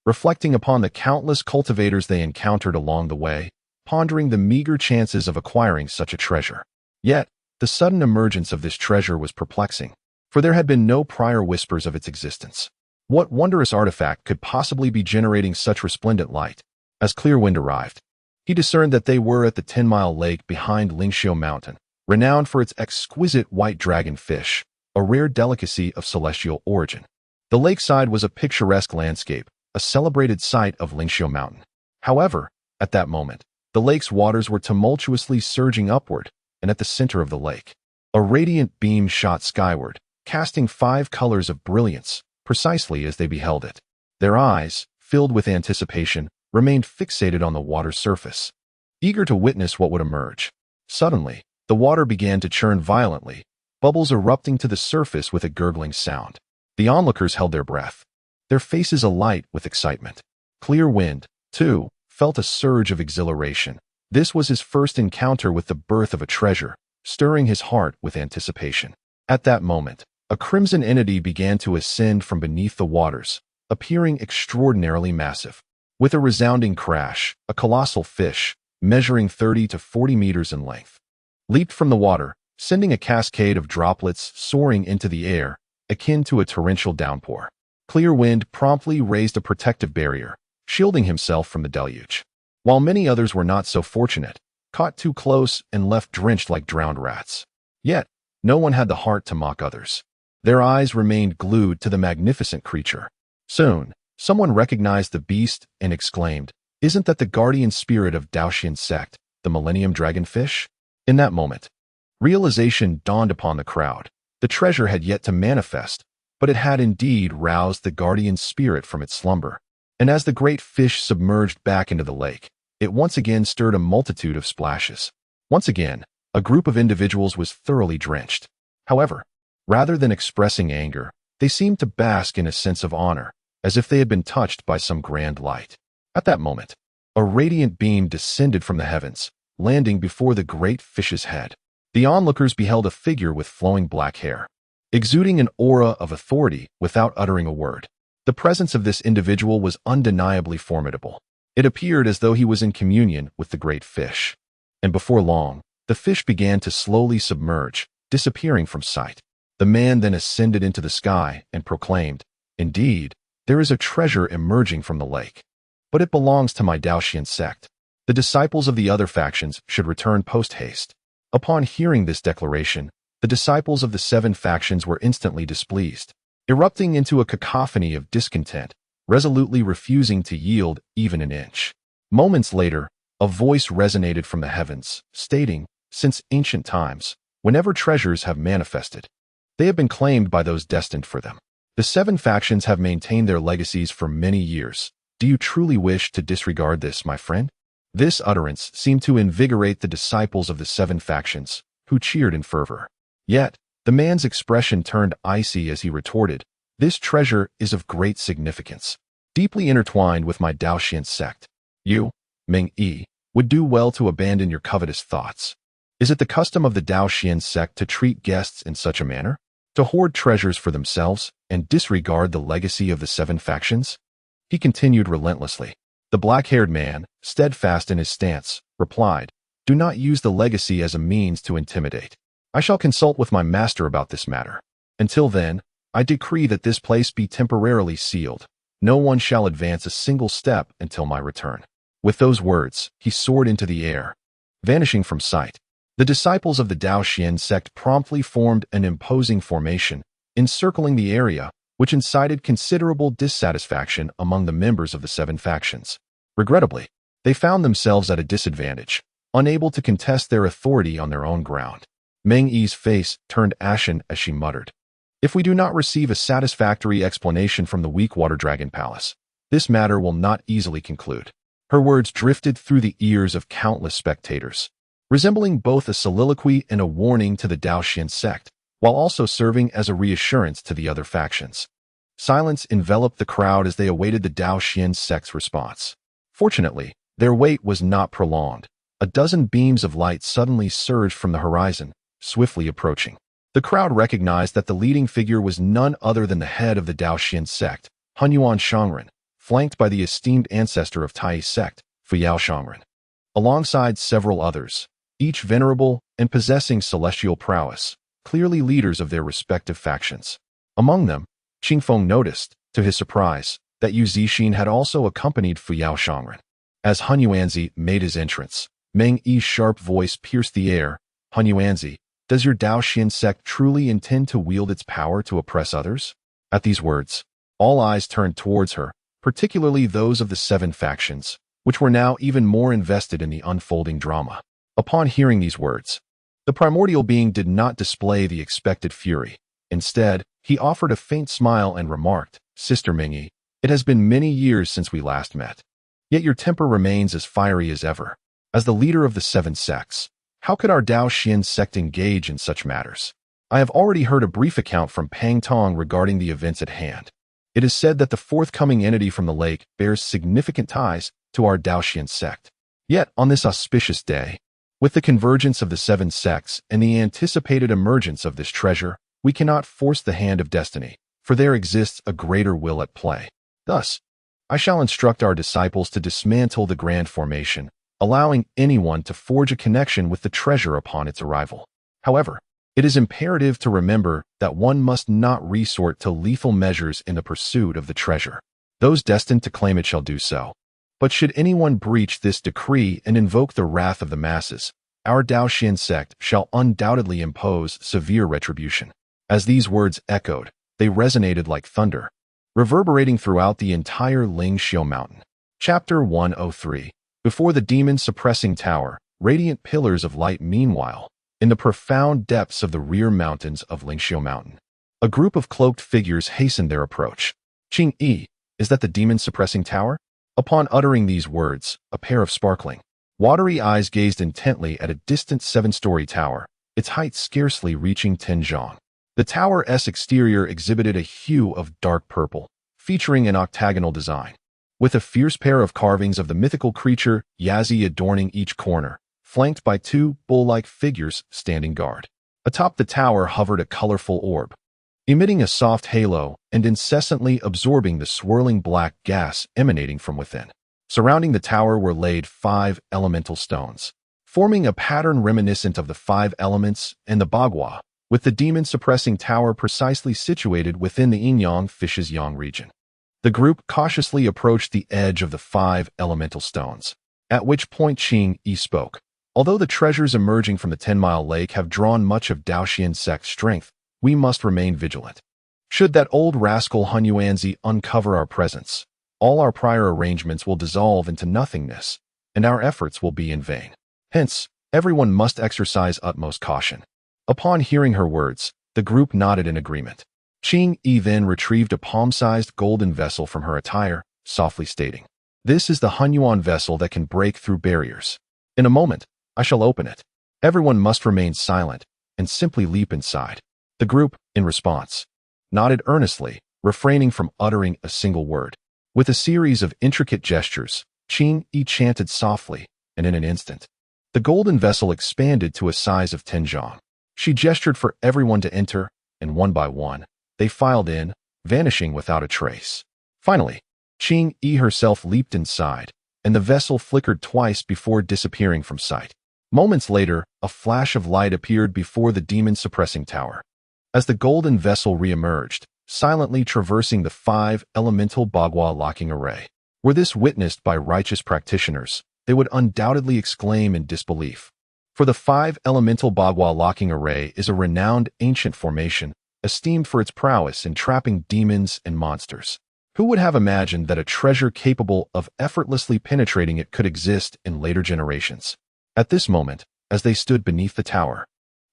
Reflecting upon the countless cultivators they encountered along the way, pondering the meager chances of acquiring such a treasure. Yet, the sudden emergence of this treasure was perplexing, for there had been no prior whispers of its existence. What wondrous artifact could possibly be generating such resplendent light? As clear wind arrived, he discerned that they were at the 10-mile lake behind Lingxiu Mountain, renowned for its exquisite white dragon fish, a rare delicacy of celestial origin. The lakeside was a picturesque landscape, a celebrated site of Lingxiu Mountain. However, at that moment, the lake's waters were tumultuously surging upward, and at the center of the lake, a radiant beam shot skyward, casting 5 colors of brilliance, precisely as they beheld it. Their eyes, filled with anticipation, remained fixated on the water's surface, eager to witness what would emerge. Suddenly, the water began to churn violently, bubbles erupting to the surface with a gurgling sound. The onlookers held their breath, their faces alight with excitement. Clear Wind, too, felt a surge of exhilaration. This was his first encounter with the birth of a treasure, stirring his heart with anticipation. At that moment, a crimson entity began to ascend from beneath the waters, appearing extraordinarily massive. With a resounding crash, a colossal fish, measuring 30 to 40 meters in length, leaped from the water, sending a cascade of droplets soaring into the air, akin to a torrential downpour. Clear Wind promptly raised a protective barrier, shielding himself from the deluge, while many others were not so fortunate, caught too close and left drenched like drowned rats. Yet, no one had the heart to mock others. Their eyes remained glued to the magnificent creature. Soon, someone recognized the beast and exclaimed, "Isn't that the guardian spirit of Daoxian sect, the Millennium Dragonfish?" In that moment, realization dawned upon the crowd. The treasure had yet to manifest, but it had indeed roused the guardian spirit from its slumber. And as the great fish submerged back into the lake, it once again stirred a multitude of splashes. Once again, a group of individuals was thoroughly drenched. However, rather than expressing anger, they seemed to bask in a sense of honor, as if they had been touched by some grand light. At that moment, a radiant beam descended from the heavens, landing before the great fish's head. The onlookers beheld a figure with flowing black hair, exuding an aura of authority without uttering a word. The presence of this individual was undeniably formidable. It appeared as though he was in communion with the great fish. And before long, the fish began to slowly submerge, disappearing from sight. The man then ascended into the sky and proclaimed, "Indeed, there is a treasure emerging from the lake. But it belongs to my Daoxian sect. The disciples of the other factions should return post-haste." Upon hearing this declaration, the disciples of the 7 factions were instantly displeased, erupting into a cacophony of discontent, resolutely refusing to yield even an inch. Moments later, a voice resonated from the heavens, stating, "Since ancient times, whenever treasures have manifested, they have been claimed by those destined for them. The 7 factions have maintained their legacies for many years. Do you truly wish to disregard this, my friend?" This utterance seemed to invigorate the disciples of the 7 factions, who cheered in fervor. Yet, the man's expression turned icy as he retorted, "This treasure is of great significance, deeply intertwined with my Daoxian sect. You, Meng Yi, would do well to abandon your covetous thoughts. Is it the custom of the Daoxian sect to treat guests in such a manner? To hoard treasures for themselves and disregard the legacy of the 7 factions?" He continued relentlessly. The black-haired man, steadfast in his stance, replied, "Do not use the legacy as a means to intimidate. I shall consult with my master about this matter. Until then, I decree that this place be temporarily sealed. No one shall advance a single step until my return." With those words, he soared into the air, vanishing from sight. The disciples of the Daoxian sect promptly formed an imposing formation, encircling the area, which incited considerable dissatisfaction among the members of the 7 factions. Regrettably, they found themselves at a disadvantage, unable to contest their authority on their own ground. Meng Yi's face turned ashen as she muttered, "If we do not receive a satisfactory explanation from the weak water dragon palace, this matter will not easily conclude." Her words drifted through the ears of countless spectators, resembling both a soliloquy and a warning to the Daoxian sect, while also serving as a reassurance to the other factions. Silence enveloped the crowd as they awaited the Daoxian sect's response. Fortunately, their wait was not prolonged. A dozen beams of light suddenly surged from the horizon, swiftly approaching. The crowd recognized that the leading figure was none other than the head of the Daoxian sect, Hunyuan Shangren, flanked by the esteemed ancestor of Tai's sect, Fuyao Shangren, alongside several others, each venerable and possessing celestial prowess, clearly leaders of their respective factions. Among them, Qingfeng noticed, to his surprise, that Yu Zixin had also accompanied Fuyao Shangren. As Hunyuanzi made his entrance, Meng Yi's sharp voice pierced the air. "Hunyuanzi, does your Daoxian sect truly intend to wield its power to oppress others?" At these words, all eyes turned towards her, particularly those of the 7 factions, which were now even more invested in the unfolding drama. Upon hearing these words, the primordial being did not display the expected fury. Instead, he offered a faint smile and remarked, "Sister Mingyi, it has been many years since we last met. Yet your temper remains as fiery as ever. As the leader of the 7 sects, how could our Dao Xian sect engage in such matters? I have already heard a brief account from Pang Tong regarding the events at hand. It is said that the forthcoming entity from the lake bears significant ties to our Dao Xian sect. Yet, on this auspicious day, with the convergence of the 7 sects and the anticipated emergence of this treasure, we cannot force the hand of destiny, for there exists a greater will at play. Thus, I shall instruct our disciples to dismantle the grand formation, allowing anyone to forge a connection with the treasure upon its arrival. However, it is imperative to remember that one must not resort to lethal measures in the pursuit of the treasure. Those destined to claim it shall do so. But should anyone breach this decree and invoke the wrath of the masses, our Dao Xian sect shall undoubtedly impose severe retribution." As these words echoed, they resonated like thunder, reverberating throughout the entire Lingxiu Mountain. Chapter 103. Before the demon-suppressing tower, radiant pillars of light. Meanwhile, in the profound depths of the rear mountains of Lingxiu Mountain, a group of cloaked figures hastened their approach. "Qing Yi, is that the demon-suppressing tower?" Upon uttering these words, a pair of sparkling, watery eyes gazed intently at a distant 7-story tower, its height scarcely reaching 10 zhang. The tower's exterior exhibited a hue of dark purple, featuring an octagonal design, with a fierce pair of carvings of the mythical creature Yazi adorning each corner, flanked by 2 bull-like figures standing guard. Atop the tower hovered a colorful orb, emitting a soft halo and incessantly absorbing the swirling black gas emanating from within. Surrounding the tower were laid 5 elemental stones, forming a pattern reminiscent of the 5 elements and the Bagua, with the demon-suppressing tower precisely situated within the Yin-Yang Fish's Yang region. The group cautiously approached the edge of the 5 elemental stones, at which point Qing Yi spoke. "Although the treasures emerging from the 10-mile lake have drawn much of Dao Xian sect's strength, we must remain vigilant. Should that old rascal Hun Yuanzi uncover our presence, all our prior arrangements will dissolve into nothingness, and our efforts will be in vain. Hence, everyone must exercise utmost caution." Upon hearing her words, the group nodded in agreement. Qing Yi then retrieved a palm-sized golden vessel from her attire, softly stating, "This is the Hunyuan vessel that can break through barriers. In a moment, I shall open it. Everyone must remain silent and simply leap inside." The group, in response, nodded earnestly, refraining from uttering a single word. With a series of intricate gestures, Qing Yi chanted softly, and in an instant, the golden vessel expanded to a size of 10 zhang. She gestured for everyone to enter, and one by one, they filed in, vanishing without a trace. Finally, Qing Yi herself leaped inside, and the vessel flickered twice before disappearing from sight. Moments later, a flash of light appeared before the demon-suppressing tower. As the golden vessel re-emerged, silently traversing the 5 elemental Bagua locking array. Were this witnessed by righteous practitioners, they would undoubtedly exclaim in disbelief. For the 5 elemental Bagua locking array is a renowned ancient formation, esteemed for its prowess in trapping demons and monsters. Who would have imagined that a treasure capable of effortlessly penetrating it could exist in later generations? At this moment, as they stood beneath the tower,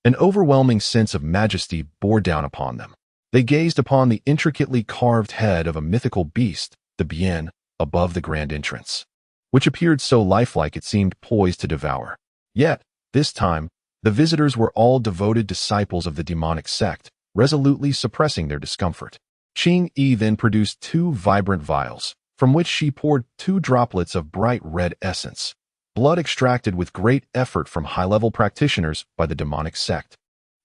an overwhelming sense of majesty bore down upon them. They gazed upon the intricately carved head of a mythical beast, the Bian, above the grand entrance, which appeared so lifelike it seemed poised to devour. Yet, this time, the visitors were all devoted disciples of the demonic sect, resolutely suppressing their discomfort. Qing Yi then produced 2 vibrant vials, from which she poured 2 droplets of bright red essence, blood extracted with great effort from high-level practitioners by the demonic sect.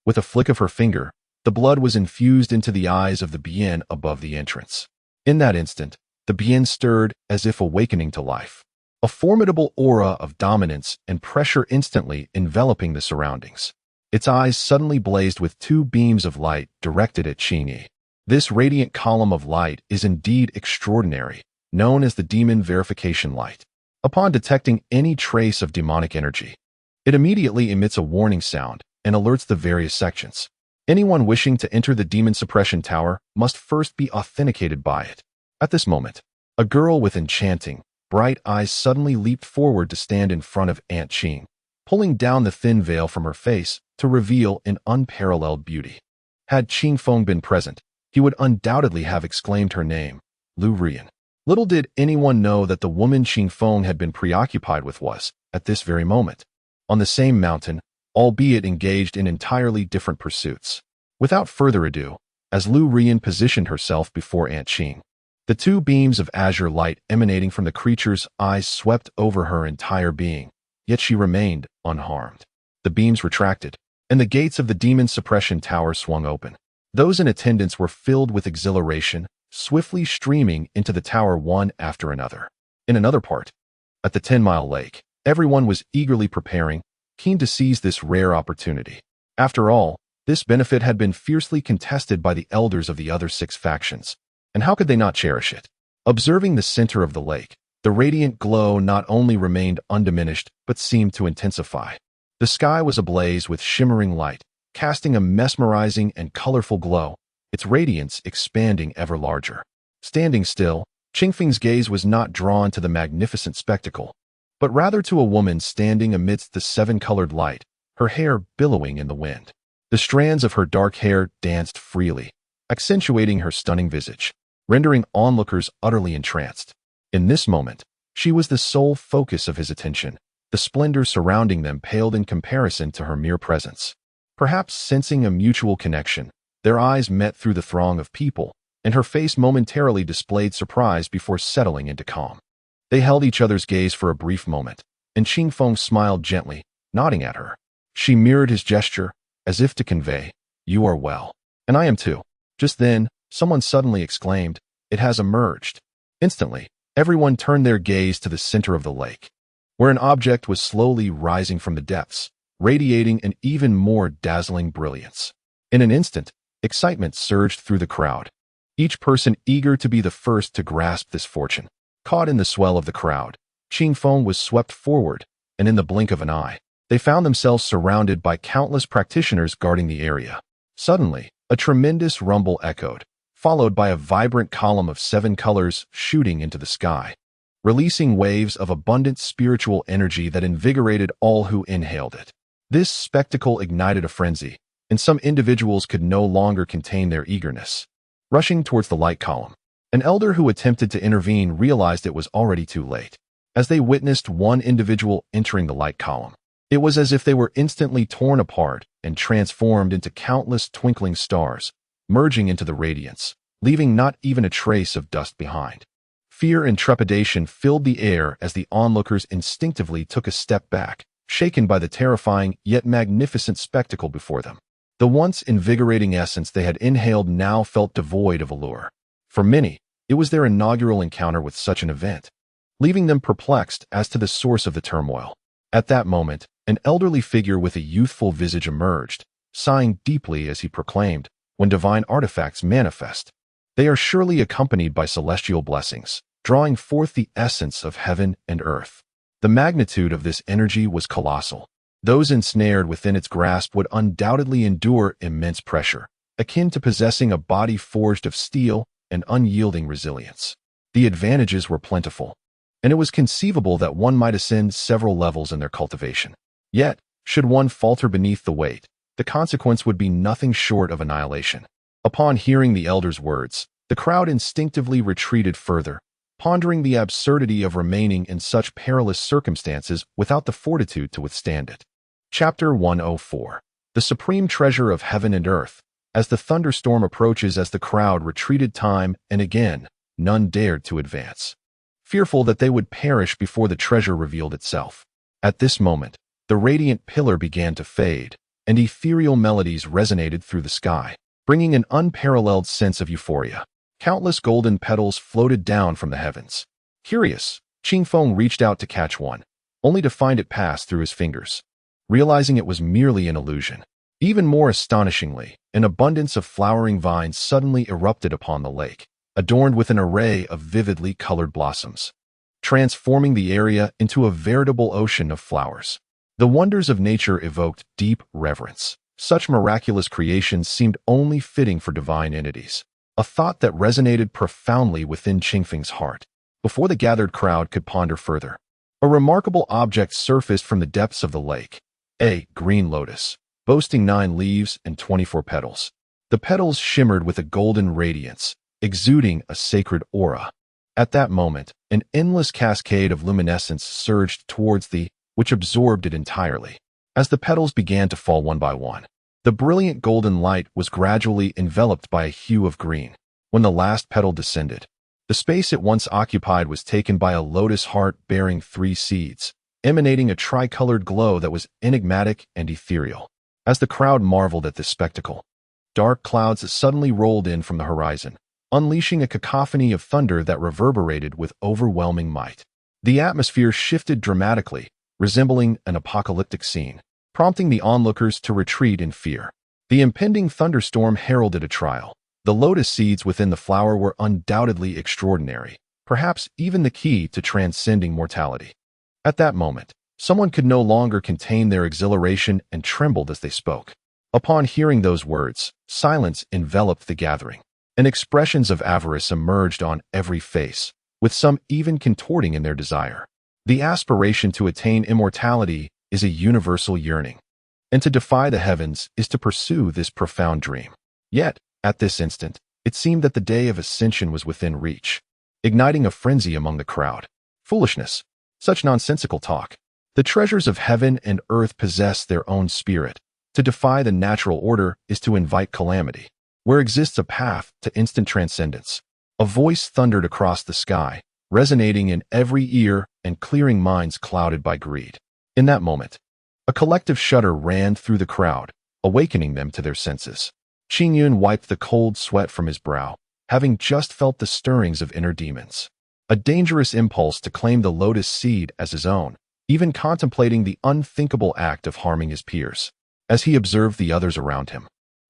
With a flick of her finger, the blood was infused into the eyes of the Bian above the entrance. In that instant, the Bian stirred as if awakening to life, a formidable aura of dominance and pressure instantly enveloping the surroundings. Its eyes suddenly blazed with 2 beams of light directed at Qing Yi. This radiant column of light is indeed extraordinary, known as the demon verification light. Upon detecting any trace of demonic energy, it immediately emits a warning sound and alerts the various sections. Anyone wishing to enter the demon suppression tower must first be authenticated by it. At this moment, A girl with enchanting, bright eyes suddenly leaped forward to stand in front of Aunt Qing, pulling down the thin veil from her face to reveal an unparalleled beauty. Had Qing Feng been present, he would undoubtedly have exclaimed her name, Lu Rian. Little did anyone know that the woman Qing Feng had been preoccupied with was, at this very moment, on the same mountain, albeit engaged in entirely different pursuits. Without further ado, as Lu Rian positioned herself before Aunt Qing, the two beams of azure light emanating from the creature's eyes swept over her entire being, yet she remained unharmed. The beams retracted, and the gates of the demon suppression tower swung open. Those in attendance were filled with exhilaration, swiftly streaming into the tower one after another. In another part, at the 10-mile lake, everyone was eagerly preparing, keen to seize this rare opportunity. After all, this benefit had been fiercely contested by the elders of the other 6 factions, and how could they not cherish it? Observing the center of the lake, the radiant glow not only remained undiminished but seemed to intensify. The sky was ablaze with shimmering light, casting a mesmerizing and colorful glow, its radiance expanding ever larger. Standing still, Qingfeng's gaze was not drawn to the magnificent spectacle, but rather to a woman standing amidst the 7-colored light, her hair billowing in the wind. The strands of her dark hair danced freely, accentuating her stunning visage, rendering onlookers utterly entranced. In this moment, she was the sole focus of his attention. The splendor surrounding them paled in comparison to her mere presence. Perhaps sensing a mutual connection, their eyes met through the throng of people, and her face momentarily displayed surprise before settling into calm. They held each other's gaze for a brief moment, and Qing Feng smiled gently, nodding at her. She mirrored his gesture, as if to convey, "You are well. And I am too." Just then, someone suddenly exclaimed, "It has emerged." Instantly, everyone turned their gaze to the center of the lake, where an object was slowly rising from the depths, radiating an even more dazzling brilliance. In an instant, excitement surged through the crowd, each person eager to be the first to grasp this fortune. Caught in the swell of the crowd, Qing Feng was swept forward, and in the blink of an eye, they found themselves surrounded by countless practitioners guarding the area. Suddenly, a tremendous rumble echoed, followed by a vibrant column of 7 colors shooting into the sky, releasing waves of abundant spiritual energy that invigorated all who inhaled it. This spectacle ignited a frenzy, and some individuals could no longer contain their eagerness. Rushing towards the light column, an elder who attempted to intervene realized it was already too late. As they witnessed one individual entering the light column, it was as if they were instantly torn apart and transformed into countless twinkling stars, merging into the radiance, leaving not even a trace of dust behind. Fear and trepidation filled the air as the onlookers instinctively took a step back, shaken by the terrifying yet magnificent spectacle before them. The once invigorating essence they had inhaled now felt devoid of allure. For many, it was their inaugural encounter with such an event, leaving them perplexed as to the source of the turmoil. At that moment, an elderly figure with a youthful visage emerged, sighing deeply as he proclaimed, "When divine artifacts manifest, they are surely accompanied by celestial blessings, drawing forth the essence of heaven and earth." The magnitude of this energy was colossal. Those ensnared within its grasp would undoubtedly endure immense pressure, akin to possessing a body forged of steel and unyielding resilience. The advantages were plentiful, and it was conceivable that one might ascend several levels in their cultivation. Yet, should one falter beneath the weight, the consequence would be nothing short of annihilation. Upon hearing the elder's words, the crowd instinctively retreated further, pondering the absurdity of remaining in such perilous circumstances without the fortitude to withstand it. Chapter 104. The Supreme Treasure of Heaven and Earth. As the thunderstorm approaches, as the crowd retreated time and again, none dared to advance, fearful that they would perish before the treasure revealed itself. At this moment, the radiant pillar began to fade, and ethereal melodies resonated through the sky, bringing an unparalleled sense of euphoria. Countless golden petals floated down from the heavens. Curious, Qing Feng reached out to catch one, only to find it pass through his fingers, realizing it was merely an illusion. Even more astonishingly, an abundance of flowering vines suddenly erupted upon the lake, adorned with an array of vividly colored blossoms, transforming the area into a veritable ocean of flowers. The wonders of nature evoked deep reverence. Such miraculous creations seemed only fitting for divine entities, a thought that resonated profoundly within Qingfeng's heart. Before the gathered crowd could ponder further, a remarkable object surfaced from the depths of the lake. A green lotus, boasting 9 leaves and 24 petals. The petals shimmered with a golden radiance, exuding a sacred aura. At that moment, an endless cascade of luminescence surged towards which absorbed it entirely. As the petals began to fall one by one, the brilliant golden light was gradually enveloped by a hue of green. When the last petal descended, the space it once occupied was taken by a lotus heart bearing 3 seeds, emanating a tricolored glow that was enigmatic and ethereal. As the crowd marveled at this spectacle, dark clouds suddenly rolled in from the horizon, unleashing a cacophony of thunder that reverberated with overwhelming might. The atmosphere shifted dramatically, resembling an apocalyptic scene, prompting the onlookers to retreat in fear. The impending thunderstorm heralded a trial. The lotus seeds within the flower were undoubtedly extraordinary, perhaps even the key to transcending mortality. At that moment, someone could no longer contain their exhilaration and trembled as they spoke. Upon hearing those words, silence enveloped the gathering, and expressions of avarice emerged on every face, with some even contorting in their desire. The aspiration to attain immortality is a universal yearning, and to defy the heavens is to pursue this profound dream. Yet, at this instant, it seemed that the day of ascension was within reach, igniting a frenzy among the crowd. Foolishness! Such nonsensical talk. The treasures of heaven and earth possess their own spirit. To defy the natural order is to invite calamity. Where exists a path to instant transcendence. A voice thundered across the sky, resonating in every ear and clearing minds clouded by greed. In that moment, a collective shudder ran through the crowd, awakening them to their senses. Qingyun wiped the cold sweat from his brow, having just felt the stirrings of inner demons. A dangerous impulse to claim the lotus seed as his own, even contemplating the unthinkable act of harming his peers. As he observed the others around him,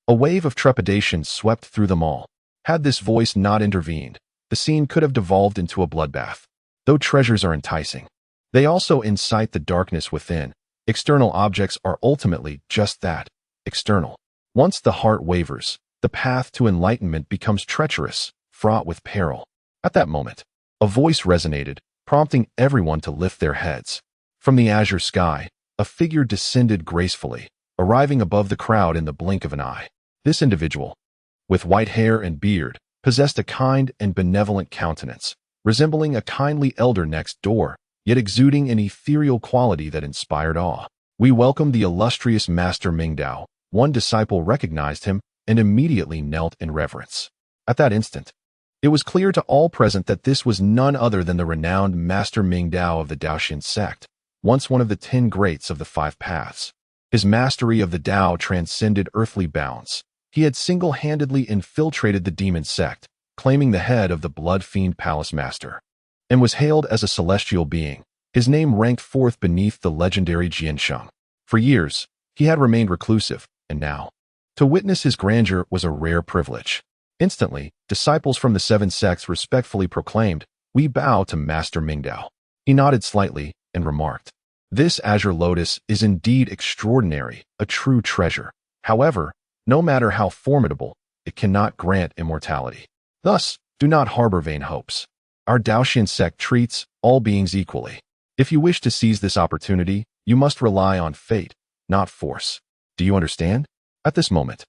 a wave of trepidation swept through them all. Had this voice not intervened, the scene could have devolved into a bloodbath. Though treasures are enticing, they also incite the darkness within. External objects are ultimately just that, external. Once the heart wavers, the path to enlightenment becomes treacherous, fraught with peril. At that moment, a voice resonated, prompting everyone to lift their heads. From the azure sky, a figure descended gracefully, arriving above the crowd in the blink of an eye. This individual, with white hair and beard, possessed a kind and benevolent countenance, resembling a kindly elder next door, yet exuding an ethereal quality that inspired awe. We welcome the illustrious Master Mingdao. One disciple recognized him and immediately knelt in reverence. At that instant, it was clear to all present that this was none other than the renowned Master Mingdao of the Daoxian sect, once one of the 10 greats of the 5 paths. His mastery of the Tao transcended earthly bounds. He had single-handedly infiltrated the demon sect, claiming the head of the Blood Fiend Palace Master, and was hailed as a celestial being. His name ranked fourth beneath the legendary Jiansheng. For years, he had remained reclusive, and now, to witness his grandeur was a rare privilege. Instantly, disciples from the 7 sects respectfully proclaimed, "We bow to Master Mingdao." He nodded slightly and remarked, "This azure lotus is indeed extraordinary, a true treasure. However, no matter how formidable, it cannot grant immortality. Thus, do not harbor vain hopes. Our Daoxian sect treats all beings equally. If you wish to seize this opportunity, you must rely on fate, not force. Do you understand?" At this moment,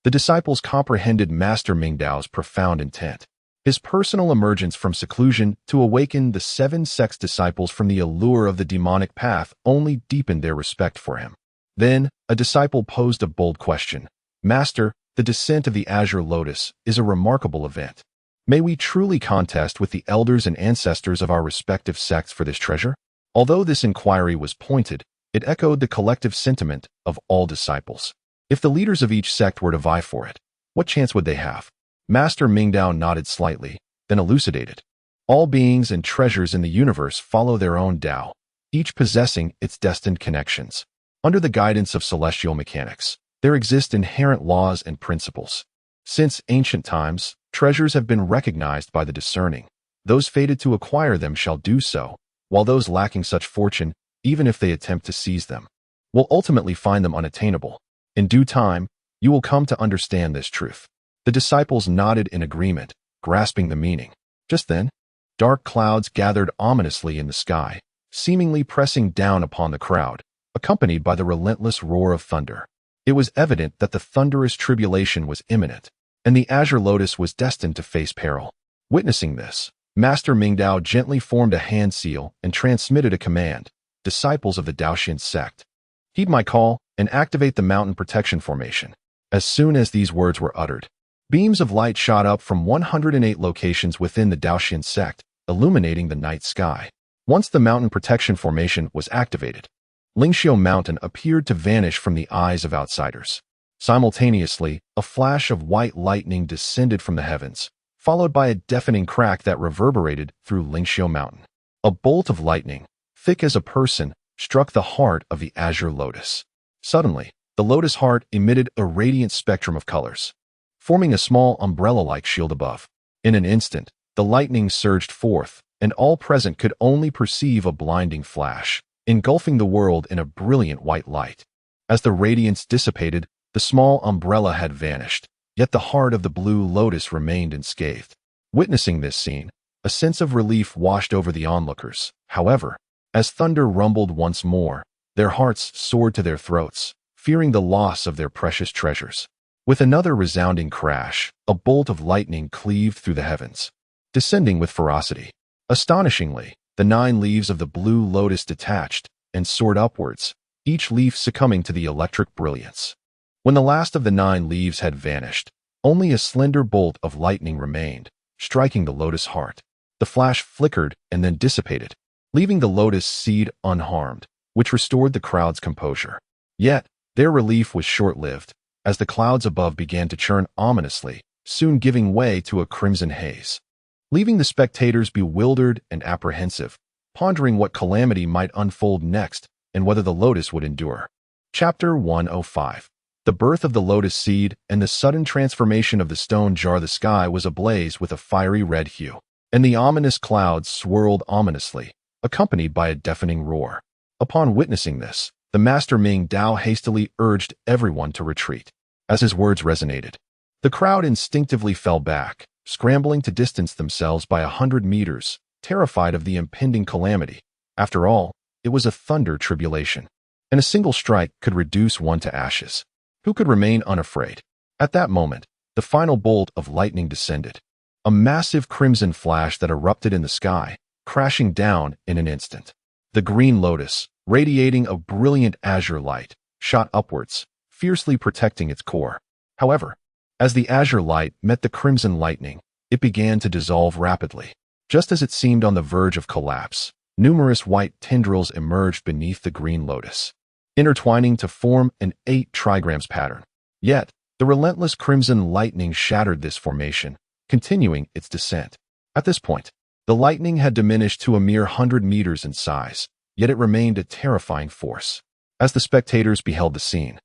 the disciples comprehended Master Mingdao's profound intent. His personal emergence from seclusion to awaken the 7 sects' disciples from the allure of the demonic path only deepened their respect for him. Then, a disciple posed a bold question. "Master, the descent of the Azure Lotus is a remarkable event. May we truly contest with the elders and ancestors of our respective sects for this treasure?" Although this inquiry was pointed, it echoed the collective sentiment of all disciples. If the leaders of each sect were to vie for it, what chance would they have? Master Mingdao nodded slightly, then elucidated. All beings and treasures in the universe follow their own Tao, each possessing its destined connections. Under the guidance of celestial mechanics, there exist inherent laws and principles. Since ancient times, treasures have been recognized by the discerning. Those fated to acquire them shall do so, while those lacking such fortune, even if they attempt to seize them, will ultimately find them unattainable. In due time, you will come to understand this truth. The disciples nodded in agreement, grasping the meaning. Just then, Dark clouds gathered ominously in the sky, seemingly pressing down upon the crowd, accompanied by the relentless roar of thunder. It was evident that the thunderous tribulation was imminent, and the Azure Lotus was destined to face peril. Witnessing this, Master Mingdao gently formed a hand seal and transmitted a command: "Disciples of the Daoxian sect, heed my call and activate the mountain protection formation." As soon as these words were uttered, beams of light shot up from 108 locations within the Daoxian sect, illuminating the night sky. Once the mountain protection formation was activated, Lingxiu Mountain appeared to vanish from the eyes of outsiders. Simultaneously, a flash of white lightning descended from the heavens, followed by a deafening crack that reverberated through Lingxiu Mountain. A bolt of lightning, thick as a person, struck the heart of the Azure Lotus. Suddenly, the Lotus heart emitted a radiant spectrum of colors, forming a small umbrella-like shield above. In an instant, the lightning surged forth, and all present could only perceive a blinding flash, engulfing the world in a brilliant white light. As the radiance dissipated, the small umbrella had vanished, yet the heart of the blue lotus remained unscathed. Witnessing this scene, a sense of relief washed over the onlookers. However, as thunder rumbled once more, their hearts soared to their throats, fearing the loss of their precious treasures. With another resounding crash, a bolt of lightning cleaved through the heavens, descending with ferocity. Astonishingly, the 9 leaves of the blue lotus detached and soared upwards, each leaf succumbing to the electric brilliance. When the last of the 9 leaves had vanished, only a slender bolt of lightning remained, striking the lotus heart. The flash flickered and then dissipated, leaving the lotus seed unharmed, which restored the crowd's composure. Yet, their relief was short-lived, as the clouds above began to churn ominously, soon giving way to a crimson haze, leaving the spectators bewildered and apprehensive, pondering what calamity might unfold next and whether the lotus would endure. Chapter 105. The birth of the lotus seed and the sudden transformation of the stone jar. The sky was ablaze with a fiery red hue, and the ominous clouds swirled ominously, accompanied by a deafening roar. Upon witnessing this, the Master Ming Dao hastily urged everyone to retreat. As his words resonated, the crowd instinctively fell back, scrambling to distance themselves by 100 meters, terrified of the impending calamity. After all, it was a thunder tribulation, and a single strike could reduce one to ashes. Who could remain unafraid? At that moment, the final bolt of lightning descended, a massive crimson flash that erupted in the sky, crashing down in an instant. The green lotus, radiating a brilliant azure light, shot upwards, fiercely protecting its core. However, as the azure light met the crimson lightning, it began to dissolve rapidly. Just as it seemed on the verge of collapse, numerous white tendrils emerged beneath the green lotus, intertwining to form an 8 trigrams pattern. Yet, the relentless crimson lightning shattered this formation, continuing its descent. At this point, the lightning had diminished to a mere 100 meters in size, yet it remained a terrifying force. As the spectators beheld the scene,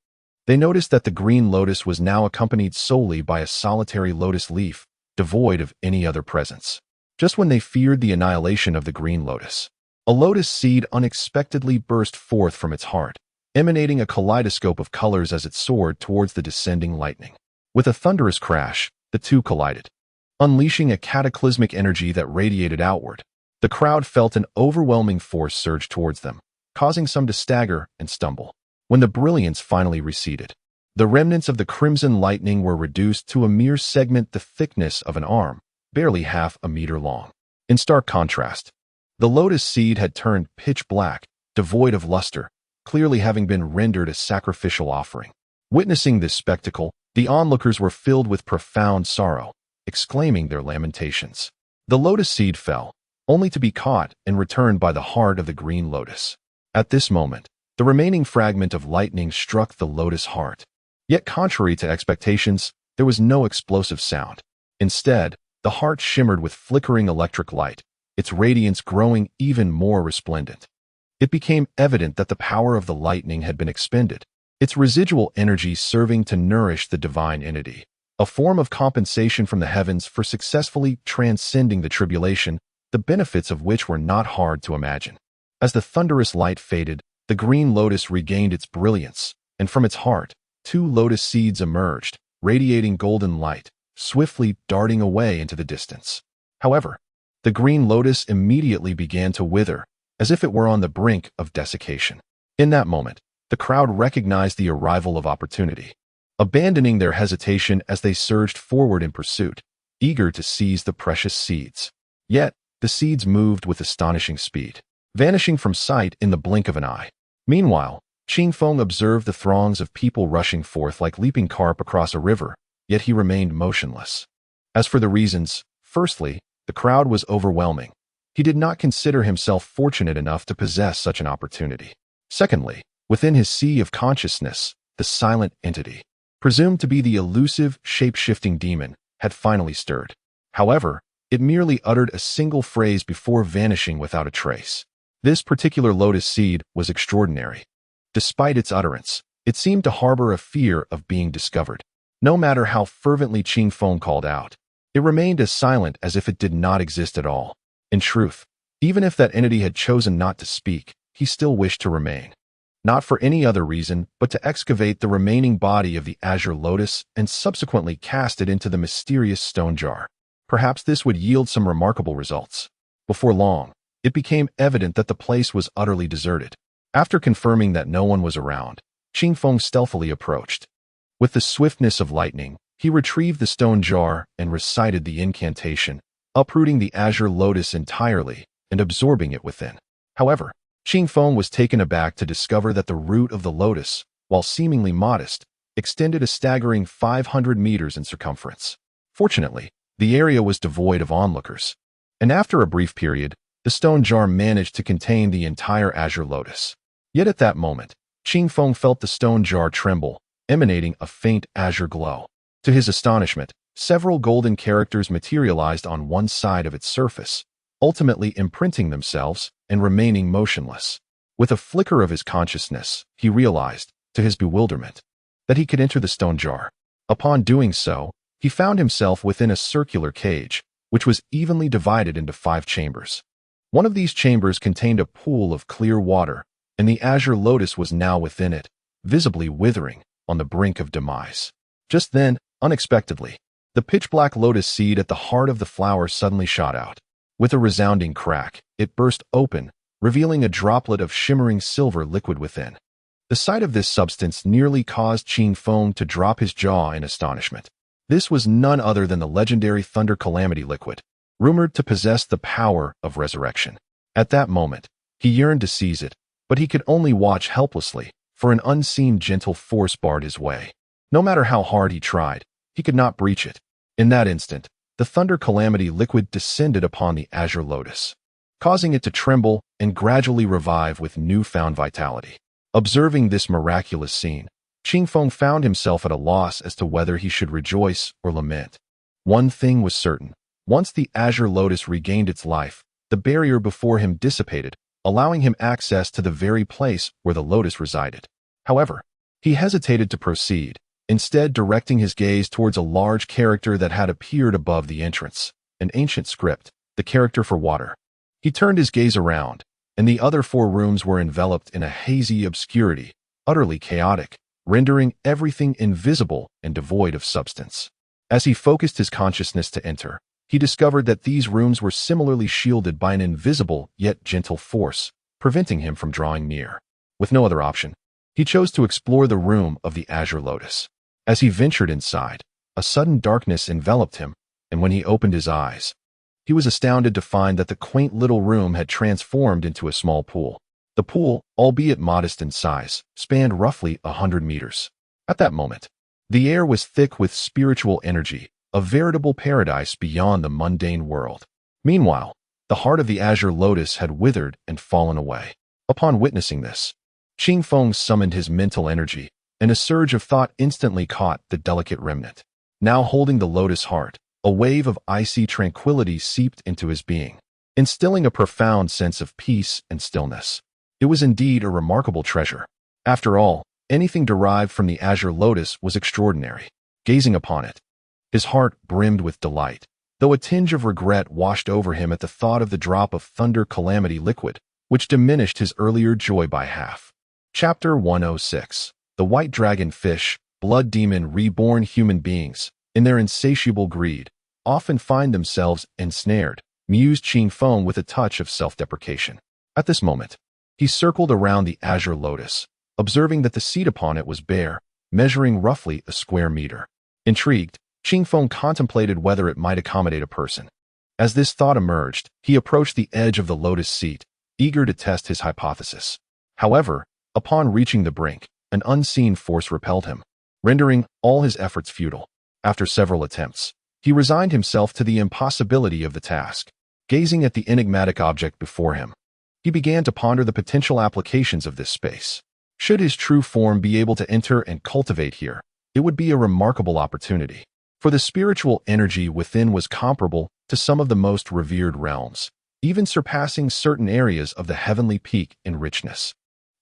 they noticed that the green lotus was now accompanied solely by a solitary lotus leaf, devoid of any other presence. Just when they feared the annihilation of the green lotus, a lotus seed unexpectedly burst forth from its heart, emanating a kaleidoscope of colors as it soared towards the descending lightning. With a thunderous crash, the two collided, unleashing a cataclysmic energy that radiated outward. The crowd felt an overwhelming force surge towards them, causing some to stagger and stumble. When the brilliance finally receded, the remnants of the crimson lightning were reduced to a mere segment the thickness of an arm, barely half a meter long. In stark contrast, the lotus seed had turned pitch black, devoid of luster, clearly having been rendered a sacrificial offering. Witnessing this spectacle, the onlookers were filled with profound sorrow, exclaiming their lamentations. The lotus seed fell, only to be caught and returned by the heart of the green lotus. At this moment, the remaining fragment of lightning struck the lotus heart. Yet contrary to expectations, there was no explosive sound. Instead, the heart shimmered with flickering electric light, its radiance growing even more resplendent. It became evident that the power of the lightning had been expended, its residual energy serving to nourish the divine entity, a form of compensation from the heavens for successfully transcending the tribulation, the benefits of which were not hard to imagine. As the thunderous light faded, the green lotus regained its brilliance, and from its heart, 2 lotus seeds emerged, radiating golden light, swiftly darting away into the distance. However, The green lotus immediately began to wither, as if it were on the brink of desiccation. In that moment, the crowd recognized the arrival of opportunity, abandoning their hesitation as they surged forward in pursuit, eager to seize the precious seeds. Yet, the seeds moved with astonishing speed, vanishing from sight in the blink of an eye. Meanwhile, Qing Feng observed the throngs of people rushing forth like leaping carp across a river, yet he remained motionless. As for the reasons, firstly, the crowd was overwhelming. He did not consider himself fortunate enough to possess such an opportunity. Secondly, within his sea of consciousness, the silent entity, presumed to be the elusive, shape-shifting demon, had finally stirred. However, it merely uttered a single phrase before vanishing without a trace. This particular lotus seed was extraordinary. Despite its utterance, it seemed to harbor a fear of being discovered. No matter how fervently Qing Feng called out, it remained as silent as if it did not exist at all. In truth, even if that entity had chosen not to speak, he still wished to remain. Not for any other reason, but to excavate the remaining body of the azure lotus and subsequently cast it into the mysterious stone jar. Perhaps this would yield some remarkable results. Before long, it became evident that the place was utterly deserted. After confirming that no one was around, Qing Feng stealthily approached. With the swiftness of lightning, he retrieved the stone jar and recited the incantation, uprooting the azure lotus entirely and absorbing it within. However, Qing Feng was taken aback to discover that the root of the lotus, while seemingly modest, extended a staggering 500 meters in circumference. Fortunately, the area was devoid of onlookers, and after a brief period, the stone jar managed to contain the entire azure lotus. Yet at that moment, Qing Feng felt the stone jar tremble, emanating a faint azure glow. To his astonishment, several golden characters materialized on one side of its surface, ultimately imprinting themselves and remaining motionless. With a flicker of his consciousness, he realized, to his bewilderment, that he could enter the stone jar. Upon doing so, he found himself within a circular cage, which was evenly divided into 5 chambers. One of these chambers contained a pool of clear water, and the azure lotus was now within it, visibly withering, on the brink of demise. Just then, unexpectedly, the pitch-black lotus seed at the heart of the flower suddenly shot out. With a resounding crack, it burst open, revealing a droplet of shimmering silver liquid within. The sight of this substance nearly caused Qing Feng to drop his jaw in astonishment. This was none other than the legendary Thunder Calamity liquid, rumored to possess the power of resurrection. At that moment, he yearned to seize it, but he could only watch helplessly, for an unseen gentle force barred his way. No matter how hard he tried, he could not breach it. In that instant, the Thunder Calamity liquid descended upon the azure lotus, causing it to tremble and gradually revive with newfound vitality. Observing this miraculous scene, Qing Feng found himself at a loss as to whether he should rejoice or lament. One thing was certain: once the azure lotus regained its life, the barrier before him dissipated, allowing him access to the very place where the lotus resided. However, he hesitated to proceed, instead directing his gaze towards a large character that had appeared above the entrance, an ancient script, the character for water. He turned his gaze around, and the other 4 rooms were enveloped in a hazy obscurity, utterly chaotic, rendering everything invisible and devoid of substance. As he focused his consciousness to enter, he discovered that these rooms were similarly shielded by an invisible yet gentle force, preventing him from drawing near. With no other option, he chose to explore the room of the azure lotus. As he ventured inside, a sudden darkness enveloped him, and when he opened his eyes, he was astounded to find that the quaint little room had transformed into a small pool. The pool, albeit modest in size, spanned roughly 100 meters. At that moment, the air was thick with spiritual energy, a veritable paradise beyond the mundane world. Meanwhile, the heart of the azure lotus had withered and fallen away. Upon witnessing this, Qing Feng summoned his mental energy, and a surge of thought instantly caught the delicate remnant. Now holding the lotus heart, a wave of icy tranquility seeped into his being, instilling a profound sense of peace and stillness. It was indeed a remarkable treasure. After all, anything derived from the azure lotus was extraordinary. Gazing upon it, his heart brimmed with delight, though a tinge of regret washed over him at the thought of the drop of Thunder Calamity liquid, which diminished his earlier joy by half. Chapter 106. The White Dragon Fish, Blood Demon. Reborn human beings, in their insatiable greed, often find themselves ensnared, mused Qing Feng with a touch of self-deprecation. At this moment, he circled around the azure lotus, observing that the seat upon it was bare, measuring roughly a square meter. Intrigued, Qing Feng contemplated whether it might accommodate a person. As this thought emerged, he approached the edge of the lotus seat, eager to test his hypothesis. However, upon reaching the brink, an unseen force repelled him, rendering all his efforts futile. After several attempts, he resigned himself to the impossibility of the task. Gazing at the enigmatic object before him, he began to ponder the potential applications of this space. Should his true form be able to enter and cultivate here, it would be a remarkable opportunity. For the spiritual energy within was comparable to some of the most revered realms, even surpassing certain areas of the heavenly peak in richness.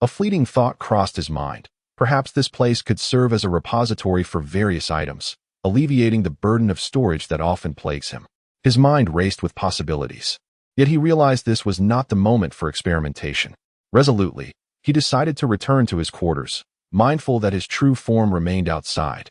A fleeting thought crossed his mind. Perhaps this place could serve as a repository for various items, alleviating the burden of storage that often plagues him. His mind raced with possibilities. Yet he realized this was not the moment for experimentation. Resolutely, he decided to return to his quarters, mindful that his true form remained outside.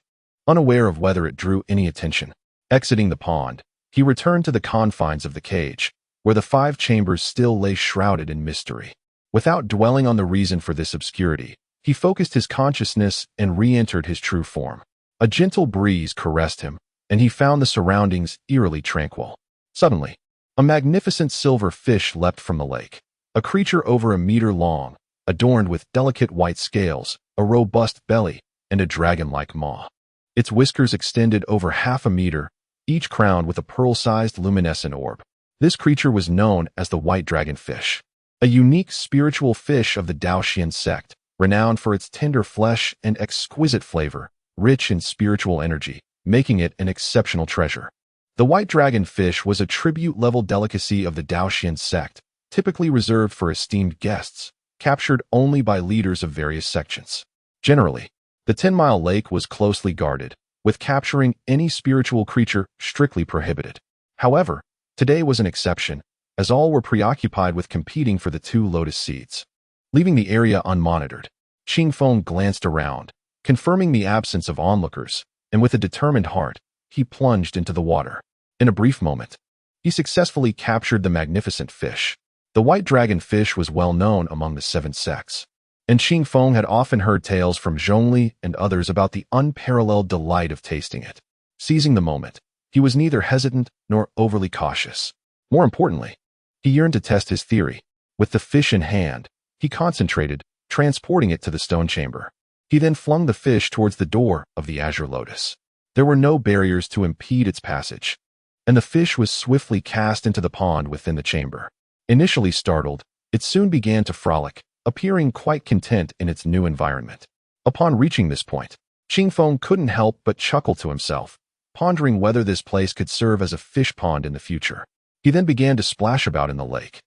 Unaware of whether it drew any attention, exiting the pond, he returned to the confines of the cage, where the 5 chambers still lay shrouded in mystery. Without dwelling on the reason for this obscurity, he focused his consciousness and re-entered his true form. A gentle breeze caressed him, and he found the surroundings eerily tranquil. Suddenly, a magnificent silver fish leapt from the lake, a creature over a meter long, adorned with delicate white scales, a robust belly, and a dragon-like maw. Its whiskers extended over half a meter, each crowned with a pearl-sized luminescent orb. This creature was known as the white dragonfish, a unique spiritual fish of the Daoxian sect, renowned for its tender flesh and exquisite flavor, rich in spiritual energy, making it an exceptional treasure. The white dragonfish was a tribute-level delicacy of the Daoxian sect, typically reserved for esteemed guests, captured only by leaders of various sections. Generally, the 10-mile lake was closely guarded, with capturing any spiritual creature strictly prohibited. However, today was an exception, as all were preoccupied with competing for the 2 lotus seeds. Leaving the area unmonitored, Qing Feng glanced around, confirming the absence of onlookers, and with a determined heart, he plunged into the water. In a brief moment, he successfully captured the magnificent fish. The white dragonfish was well known among the 7 sects, and Qing Feng had often heard tales from Zhongli and others about the unparalleled delight of tasting it. Seizing the moment, he was neither hesitant nor overly cautious. More importantly, he yearned to test his theory. With the fish in hand, he concentrated, transporting it to the stone chamber. He then flung the fish towards the door of the azure lotus. There were no barriers to impede its passage, and the fish was swiftly cast into the pond within the chamber. Initially startled, it soon began to frolic, appearing quite content in its new environment. Upon reaching this point, Qing Feng couldn't help but chuckle to himself, pondering whether this place could serve as a fish pond in the future. He then began to splash about in the lake,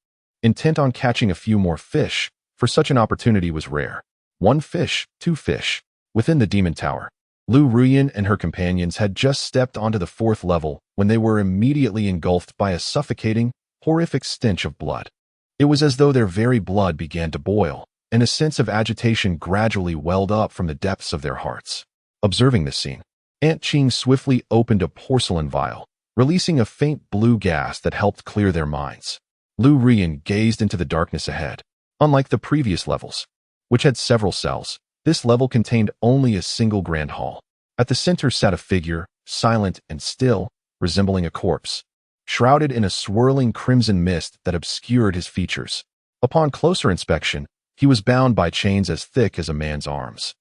intent on catching a few more fish, for such an opportunity was rare. 1 fish, 2 fish. Within the demon tower, Lu Ruyan and her companions had just stepped onto the 4th level when they were immediately engulfed by a suffocating, horrific stench of blood. It was as though their very blood began to boil, and a sense of agitation gradually welled up from the depths of their hearts. Observing this scene, Aunt Qing swiftly opened a porcelain vial, releasing a faint blue gas that helped clear their minds. Lu Ruyan gazed into the darkness ahead. Unlike the previous levels, which had several cells, this level contained only a single grand hall. At the center sat a figure, silent and still, resembling a corpse, shrouded in a swirling crimson mist that obscured his features. Upon closer inspection, he was bound by chains as thick as a man's arms,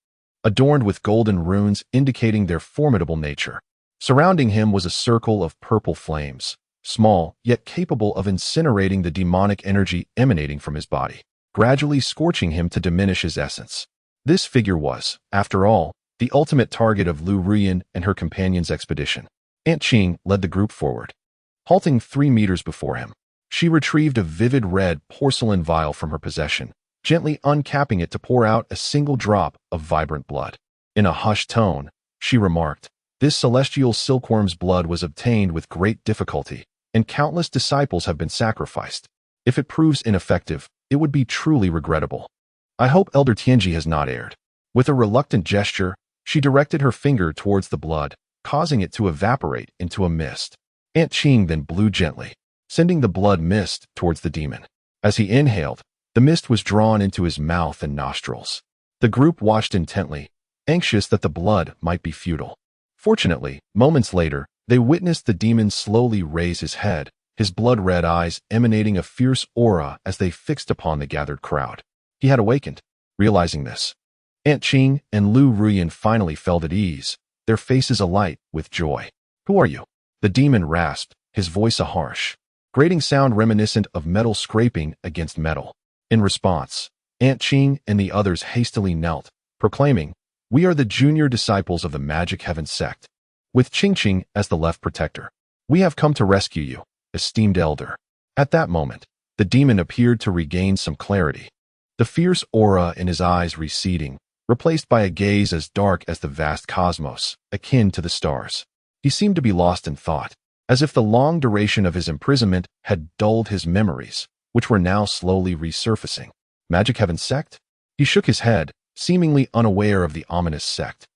adorned with golden runes indicating their formidable nature. Surrounding him was a circle of purple flames, small yet capable of incinerating the demonic energy emanating from his body, gradually scorching him to diminish his essence. This figure was, after all, the ultimate target of Lu Ruyan and her companions' expedition. Aunt Qing led the group forward. Halting 3 meters before him, she retrieved a vivid red porcelain vial from her possession, gently uncapping it to pour out a single drop of vibrant blood. In a hushed tone, she remarked, "This celestial silkworm's blood was obtained with great difficulty, and countless disciples have been sacrificed. If it proves ineffective, it would be truly regrettable. I hope Elder Tianji has not erred." With a reluctant gesture, she directed her finger towards the blood, causing it to evaporate into a mist. Aunt Qing then blew gently, sending the blood mist towards the demon. As he inhaled, the mist was drawn into his mouth and nostrils. The group watched intently, anxious that the blood might be futile. Fortunately, moments later, they witnessed the demon slowly raise his head, his blood-red eyes emanating a fierce aura as they fixed upon the gathered crowd. He had awakened. Realizing this, Aunt Ching and Lu Ruyan finally felt at ease, their faces alight with joy. "Who are you?" The demon rasped, his voice a harsh, grating sound reminiscent of metal scraping against metal. In response, Aunt Ching and the others hastily knelt, proclaiming, "We are the junior disciples of the Magic Heaven sect, with Ching Ching as the left protector. We have come to rescue you, esteemed elder." At that moment, the demon appeared to regain some clarity, the fierce aura in his eyes receding, replaced by a gaze as dark as the vast cosmos, akin to the stars. He seemed to be lost in thought, as if the long duration of his imprisonment had dulled his memories, which were now slowly resurfacing. Magic Heaven sect? He shook his head, seemingly unaware of the ominous sect.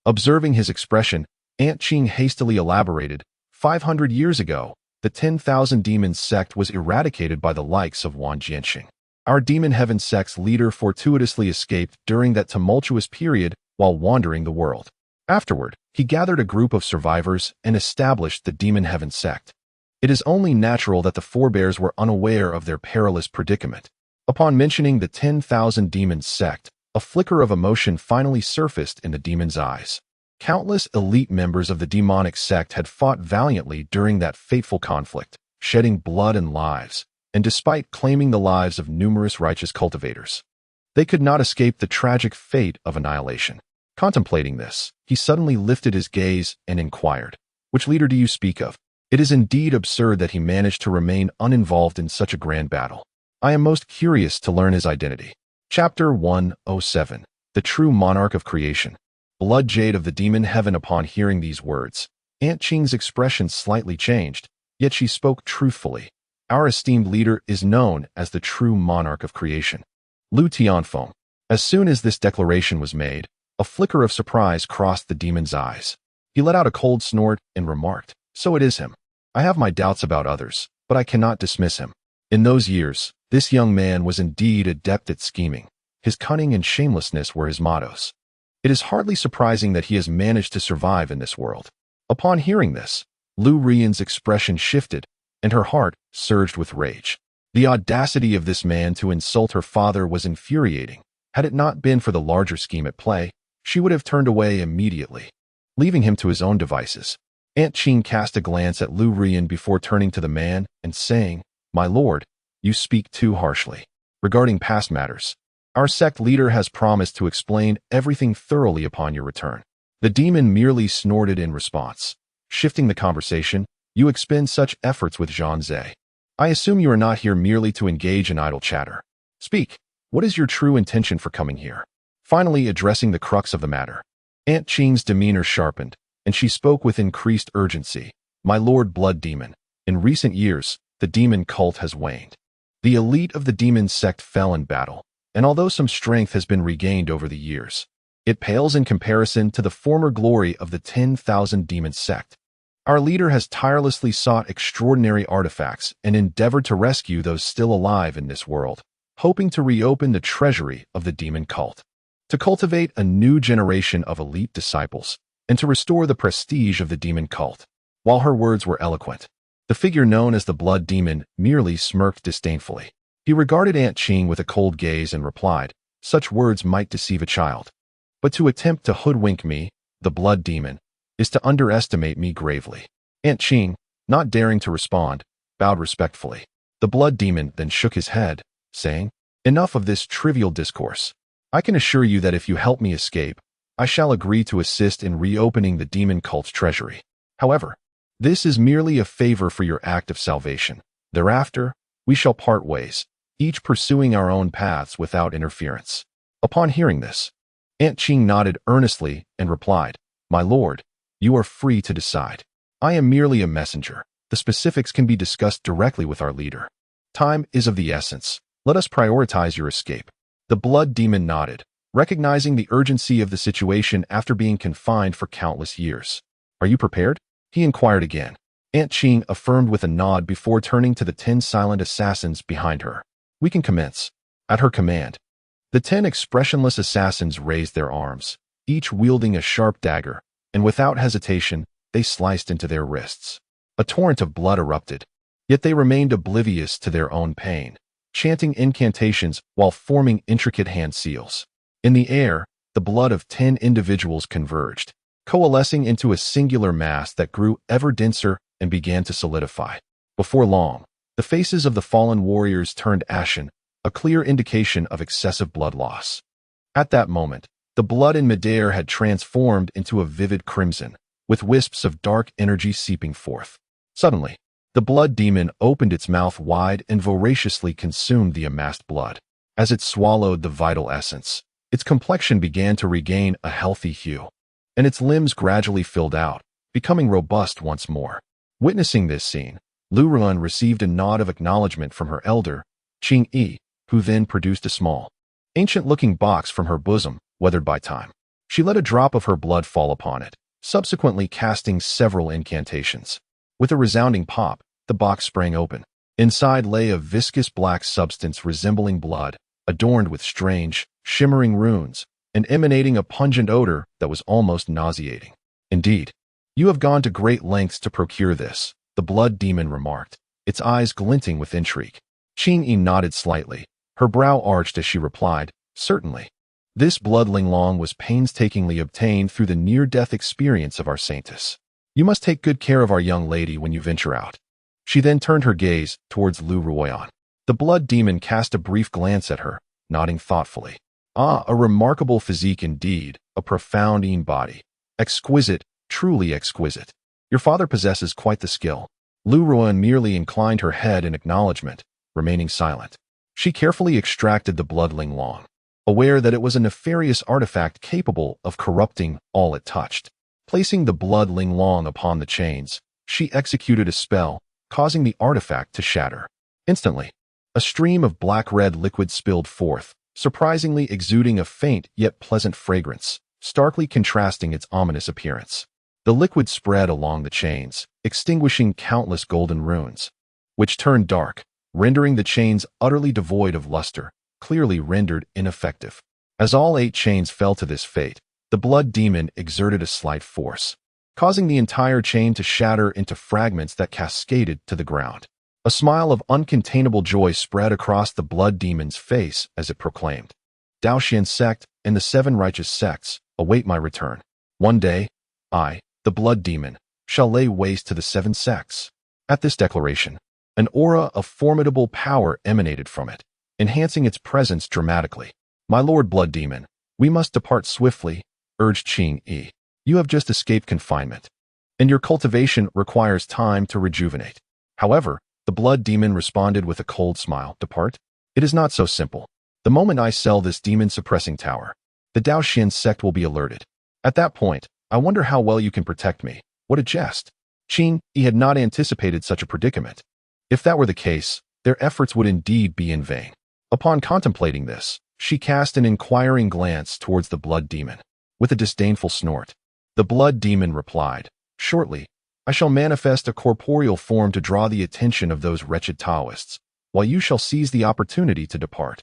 Observing his expression, Aunt Ching hastily elaborated, 500 years ago, the 10,000 Demons sect was eradicated by the likes of Wan Jianxing. Our Demon Heaven sect's leader fortuitously escaped during that tumultuous period while wandering the world. Afterward, he gathered a group of survivors and established the Demon Heaven sect. It is only natural that the forebears were unaware of their perilous predicament. Upon mentioning the 10,000 Demons sect, a flicker of emotion finally surfaced in the demon's eyes. Countless elite members of the demonic sect had fought valiantly during that fateful conflict, shedding blood and lives, and despite claiming the lives of numerous righteous cultivators, they could not escape the tragic fate of annihilation. Contemplating this, he suddenly lifted his gaze and inquired, "Which leader do you speak of? It is indeed absurd that he managed to remain uninvolved in such a grand battle. I am most curious to learn his identity." Chapter 107. The True Monarch of Creation. Blood Jade of the Demon Heaven. Upon hearing these words, Aunt Ching's expression slightly changed, yet she spoke truthfully. "Our esteemed leader is known as the True Monarch of Creation, Lu Tianfeng." As soon as this declaration was made, a flicker of surprise crossed the demon's eyes. He let out a cold snort and remarked, "So it is him. I have my doubts about others, but I cannot dismiss him." In those years, this young man was indeed adept at scheming. His cunning and shamelessness were his mottos. It is hardly surprising that he has managed to survive in this world. Upon hearing this, Lu Ruyan's expression shifted, and her heart surged with rage. The audacity of this man to insult her father was infuriating. Had it not been for the larger scheme at play, she would have turned away immediately, leaving him to his own devices. Aunt Ching cast a glance at Lu Ruyan before turning to the man and saying, "My lord, you speak too harshly. Regarding past matters, our sect leader has promised to explain everything thoroughly upon your return." The demon merely snorted in response. Shifting the conversation, "You expend such efforts with Zhang Zhe. I assume you are not here merely to engage in idle chatter. Speak, what is your true intention for coming here?" Finally addressing the crux of the matter, Aunt Ching's demeanor sharpened, and she spoke with increased urgency. "My lord Blood Demon, in recent years, the demon cult has waned. The elite of the demon sect fell in battle, and although some strength has been regained over the years, it pales in comparison to the former glory of the 10,000 demon sect. Our leader has tirelessly sought extraordinary artifacts and endeavored to rescue those still alive in this world, hoping to reopen the treasury of the demon cult, to cultivate a new generation of elite disciples, and to restore the prestige of the demon cult." While her words were eloquent, the figure known as the Blood Demon merely smirked disdainfully. He regarded Aunt Ching with a cold gaze and replied, "Such words might deceive a child, but to attempt to hoodwink me, the Blood Demon, is to underestimate me gravely." Aunt Ching, not daring to respond, bowed respectfully. The Blood Demon then shook his head, saying, "Enough of this trivial discourse. I can assure you that if you help me escape, I shall agree to assist in reopening the demon cult's treasury. However, this is merely a favor for your act of salvation. Thereafter, we shall part ways, each pursuing our own paths without interference." Upon hearing this, Aunt Ching nodded earnestly and replied, "My lord, you are free to decide. I am merely a messenger. The specifics can be discussed directly with our leader. Time is of the essence. Let us prioritize your escape." The Blood Demon nodded, recognizing the urgency of the situation after being confined for countless years. "Are you prepared?" he inquired again. Aunt Ching affirmed with a nod before turning to the 10 silent assassins behind her. We can commence. At her command, the 10 expressionless assassins raised their arms, each wielding a sharp dagger, and without hesitation, they sliced into their wrists. A torrent of blood erupted, yet they remained oblivious to their own pain, chanting incantations while forming intricate hand seals. In the air, the blood of 10 individuals converged, coalescing into a singular mass that grew ever denser and began to solidify. Before long, the faces of the fallen warriors turned ashen, a clear indication of excessive blood loss. At that moment, the blood in midair had transformed into a vivid crimson, with wisps of dark energy seeping forth. Suddenly, the blood demon opened its mouth wide and voraciously consumed the amassed blood. As it swallowed the vital essence, its complexion began to regain a healthy hue, and its limbs gradually filled out, becoming robust once more. Witnessing this scene, Lu Ruan received a nod of acknowledgement from her elder, Qing Yi, who then produced a small, ancient-looking box from her bosom, weathered by time. She let a drop of her blood fall upon it, subsequently casting several incantations. With a resounding pop, the box sprang open. Inside lay a viscous black substance resembling blood, adorned with strange, shimmering runes, and emanating a pungent odor that was almost nauseating. Indeed, you have gone to great lengths to procure this, the blood demon remarked, its eyes glinting with intrigue. Qing Yi nodded slightly, her brow arched as she replied, certainly. This blood linglong was painstakingly obtained through the near-death experience of our saintess. You must take good care of our young lady when you venture out. She then turned her gaze towards Lu Ruoyan. The blood demon cast a brief glance at her, nodding thoughtfully. Ah, a remarkable physique indeed, a profound body. Exquisite, truly exquisite. Your father possesses quite the skill. Lu Ruoyan merely inclined her head in acknowledgement, remaining silent. She carefully extracted the blood linglong, aware that it was a nefarious artifact capable of corrupting all it touched. Placing the blood linglong upon the chains, she executed a spell, causing the artifact to shatter. Instantly, a stream of black-red liquid spilled forth, surprisingly exuding a faint yet pleasant fragrance, starkly contrasting its ominous appearance. The liquid spread along the chains, extinguishing countless golden runes, which turned dark, rendering the chains utterly devoid of luster, clearly rendered ineffective. As all 8 chains fell to this fate, the blood demon exerted a slight force, causing the entire chain to shatter into fragments that cascaded to the ground. A smile of uncontainable joy spread across the blood demon's face as it proclaimed, Daoxian sect and the 7 righteous sects await my return. One day, I, the blood demon, shall lay waste to the 7 sects. At this declaration, an aura of formidable power emanated from it, enhancing its presence dramatically. My lord blood demon, we must depart swiftly, urged Qing Yi. You have just escaped confinement, and your cultivation requires time to rejuvenate. However, the blood demon responded with a cold smile. Depart? It is not so simple. The moment I sell this demon-suppressing tower, the Daoxian sect will be alerted. At that point, I wonder how well you can protect me. What a jest. Qing Yi had not anticipated such a predicament. If that were the case, their efforts would indeed be in vain. Upon contemplating this, she cast an inquiring glance towards the blood demon. With a disdainful snort, the blood demon replied, Shortly, I shall manifest a corporeal form to draw the attention of those wretched Taoists, while you shall seize the opportunity to depart.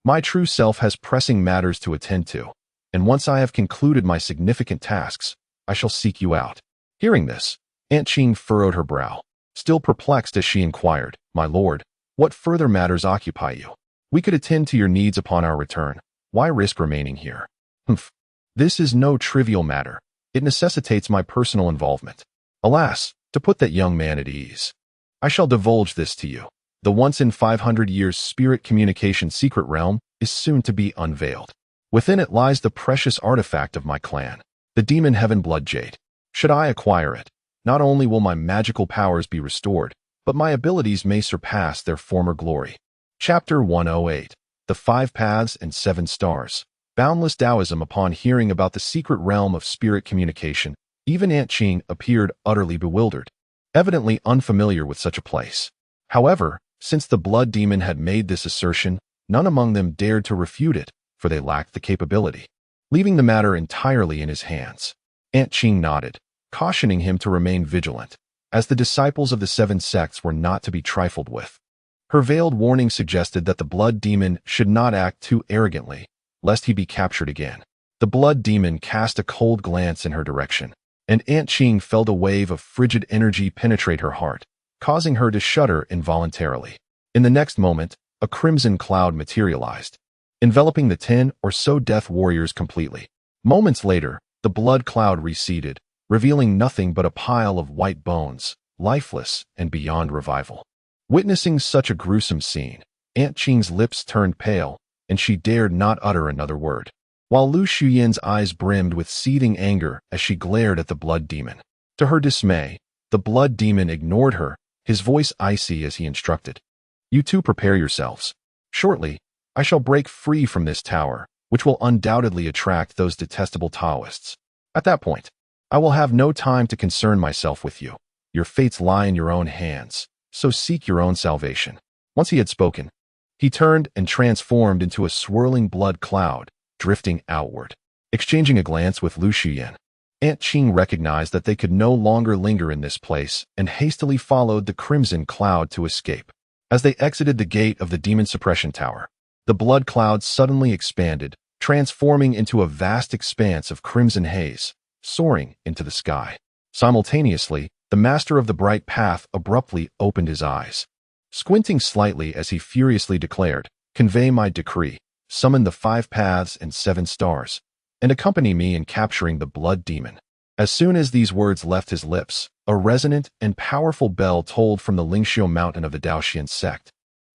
My true self has pressing matters to attend to, and once I have concluded my significant tasks, I shall seek you out. Hearing this, Aunt Qing furrowed her brow, still perplexed as she inquired, My lord, what further matters occupy you? We could attend to your needs upon our return. Why risk remaining here? Humph. This is no trivial matter. It necessitates my personal involvement. Alas, to put that young man at ease, I shall divulge this to you. The once in 500 years spirit communication secret realm is soon to be unveiled. Within it lies the precious artifact of my clan, the demon heaven blood jade. Should I acquire it, not only will my magical powers be restored, but my abilities may surpass their former glory. Chapter 108. The 5 Paths and 7 Stars. Boundless Taoism. Upon hearing about the secret realm of spirit communication, even Aunt Qing appeared utterly bewildered, evidently unfamiliar with such a place. However, since the blood demon had made this assertion, none among them dared to refute it, for they lacked the capability. Leaving the matter entirely in his hands, Aunt Qing nodded, cautioning him to remain vigilant. as the disciples of the seven sects were not to be trifled with. Her veiled warning suggested that the blood demon should not act too arrogantly, lest he be captured again. The blood demon cast a cold glance in her direction, and Aunt Ching felt a wave of frigid energy penetrate her heart, causing her to shudder involuntarily. In the next moment, a crimson cloud materialized, enveloping the 10 or so death warriors completely. Moments later, the blood cloud receded, revealing nothing but a pile of white bones, lifeless and beyond revival. Witnessing such a gruesome scene, Aunt Ching's lips turned pale, and she dared not utter another word, while Lu Shuyan's eyes brimmed with seething anger as she glared at the blood demon. To her dismay, the blood demon ignored her, his voice icy as he instructed. "You two prepare yourselves. Shortly, I shall break free from this tower, which will undoubtedly attract those detestable Taoists. At that point, I will have no time to concern myself with you. Your fates lie in your own hands, so seek your own salvation." Once he had spoken, he turned and transformed into a swirling blood cloud, drifting outward. Exchanging a glance with Lu Shuyan, Aunt Ching recognized that they could no longer linger in this place and hastily followed the crimson cloud to escape. As they exited the gate of the demon suppression tower, the blood cloud suddenly expanded, transforming into a vast expanse of crimson haze, soaring into the sky. Simultaneously, the master of the bright path abruptly opened his eyes. Squinting slightly as he furiously declared, "Convey my decree, summon the 5 paths and 7 stars, and accompany me in capturing the blood demon." As soon as these words left his lips, a resonant and powerful bell tolled from the Lingxiu mountain of the Daoxian sect,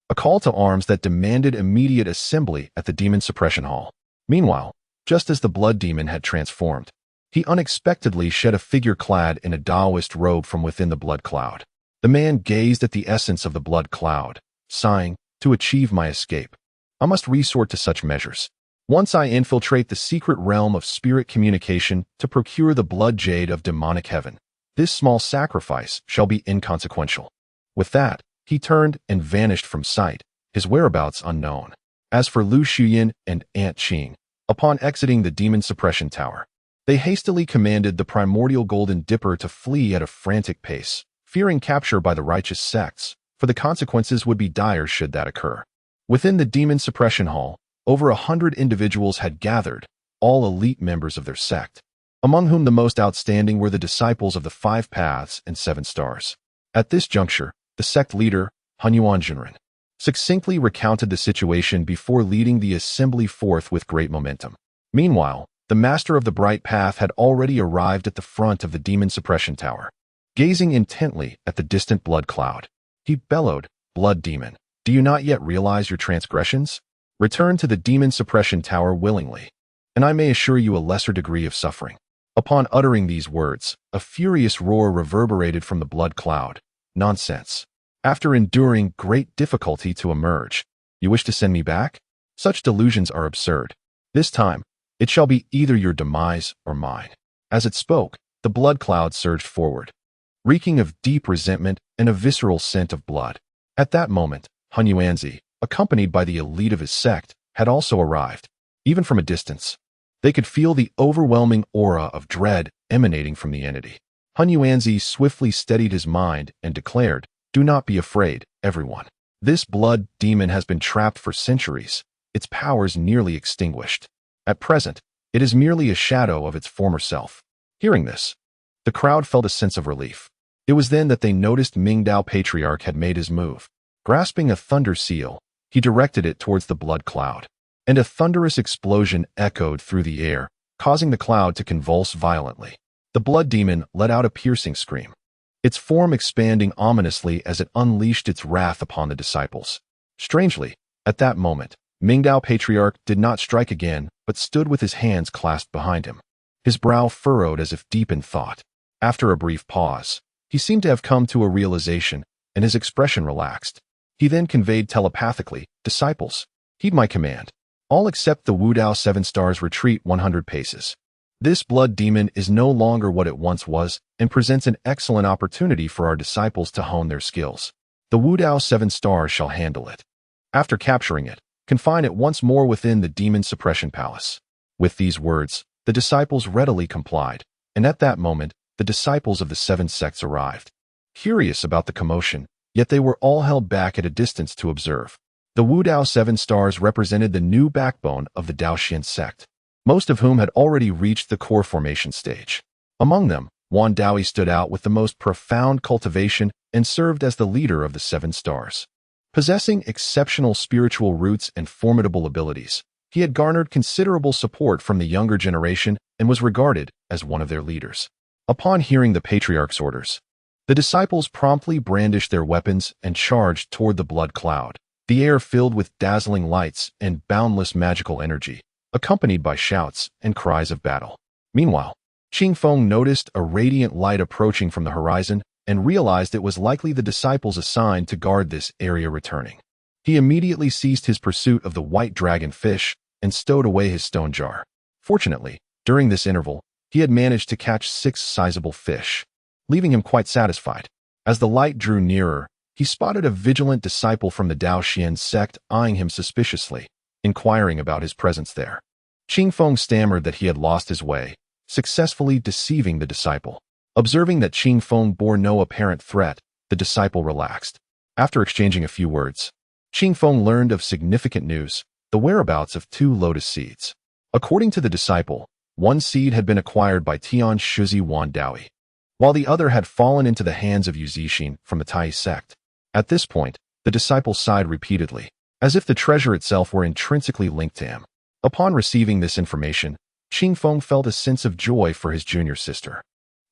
a call to arms that demanded immediate assembly at the demon suppression hall. Meanwhile, just as the blood demon had transformed, he unexpectedly shed a figure clad in a Taoist robe from within the blood cloud. The man gazed at the essence of the blood cloud, sighing, "To achieve my escape, I must resort to such measures. Once I infiltrate the secret realm of spirit communication to procure the blood jade of demonic heaven, this small sacrifice shall be inconsequential." With that, he turned and vanished from sight, his whereabouts unknown. As for Lu Shuyan and Aunt Ching, upon exiting the demon suppression tower, they hastily commanded the primordial golden dipper to flee at a frantic pace, fearing capture by the righteous sects, for the consequences would be dire should that occur. Within the demon suppression hall, over 100 individuals had gathered, all elite members of their sect, among whom the most outstanding were the disciples of the 5 paths and 7 stars. At this juncture, the sect leader, Hunyuan Junren, succinctly recounted the situation before leading the assembly forth with great momentum. Meanwhile, the master of the bright path had already arrived at the front of the demon suppression tower. Gazing intently at the distant blood cloud, he bellowed, "Blood demon, do you not yet realize your transgressions? Return to the demon suppression tower willingly, and I may assure you a lesser degree of suffering." Upon uttering these words, a furious roar reverberated from the blood cloud. "Nonsense. After enduring great difficulty to emerge, you wish to send me back? Such delusions are absurd. This time, it shall be either your demise or mine." As it spoke, the blood cloud surged forward, reeking of deep resentment and a visceral scent of blood. At that moment, Hun Yuanzi, accompanied by the elite of his sect, had also arrived. Even from a distance, they could feel the overwhelming aura of dread emanating from the entity. Hun Yuanzi swiftly steadied his mind and declared, "Do not be afraid, everyone. This blood demon has been trapped for centuries, its powers nearly extinguished. At present, it is merely a shadow of its former self." Hearing this, the crowd felt a sense of relief. It was then that they noticed Mingdao Patriarch had made his move. Grasping a thunder seal, he directed it towards the blood cloud, and a thunderous explosion echoed through the air, causing the cloud to convulse violently. The blood demon let out a piercing scream, its form expanding ominously as it unleashed its wrath upon the disciples. Strangely, at that moment, Mingdao Patriarch did not strike again, but stood with his hands clasped behind him, his brow furrowed as if deep in thought. After a brief pause, he seemed to have come to a realization, and his expression relaxed. He then conveyed telepathically, "Disciples, heed my command. All except the Wudao 7 stars retreat 100 paces. This blood demon is no longer what it once was and presents an excellent opportunity for our disciples to hone their skills. The Wudao 7 stars shall handle it. After capturing it, confine it once more within the demon suppression palace." With these words, the disciples readily complied, and at that moment, the disciples of the 7 sects arrived. curious about the commotion, yet they were all held back at a distance to observe. The Wu Dao 7 stars represented the new backbone of the Daoxian sect, most of whom had already reached the core formation stage. Among them, Wan Daoyi stood out with the most profound cultivation and served as the leader of the 7 stars. Possessing exceptional spiritual roots and formidable abilities, he had garnered considerable support from the younger generation and was regarded as one of their leaders. Upon hearing the patriarch's orders, the disciples promptly brandished their weapons and charged toward the blood cloud, the air filled with dazzling lights and boundless magical energy, accompanied by shouts and cries of battle. Meanwhile, Qing Feng noticed a radiant light approaching from the horizon and realized it was likely the disciples assigned to guard this area returning. He immediately ceased his pursuit of the white dragon fish and stowed away his stone jar. Fortunately, during this interval, he had managed to catch 6 sizable fish, leaving him quite satisfied. As the light drew nearer, he spotted a vigilant disciple from the Daoxian sect eyeing him suspiciously, inquiring about his presence there. Qing Feng stammered that he had lost his way, successfully deceiving the disciple. Observing that Qing Feng bore no apparent threat, the disciple relaxed. After exchanging a few words, Qing Feng learned of significant news, the whereabouts of 2 lotus seeds. According to the disciple, one seed had been acquired by Tian Shuzi Wan Daoyi, while the other had fallen into the hands of Yu Zixin from the Tai sect. At this point, the disciple sighed repeatedly, as if the treasure itself were intrinsically linked to him. Upon receiving this information, Qing Feng felt a sense of joy for his junior sister.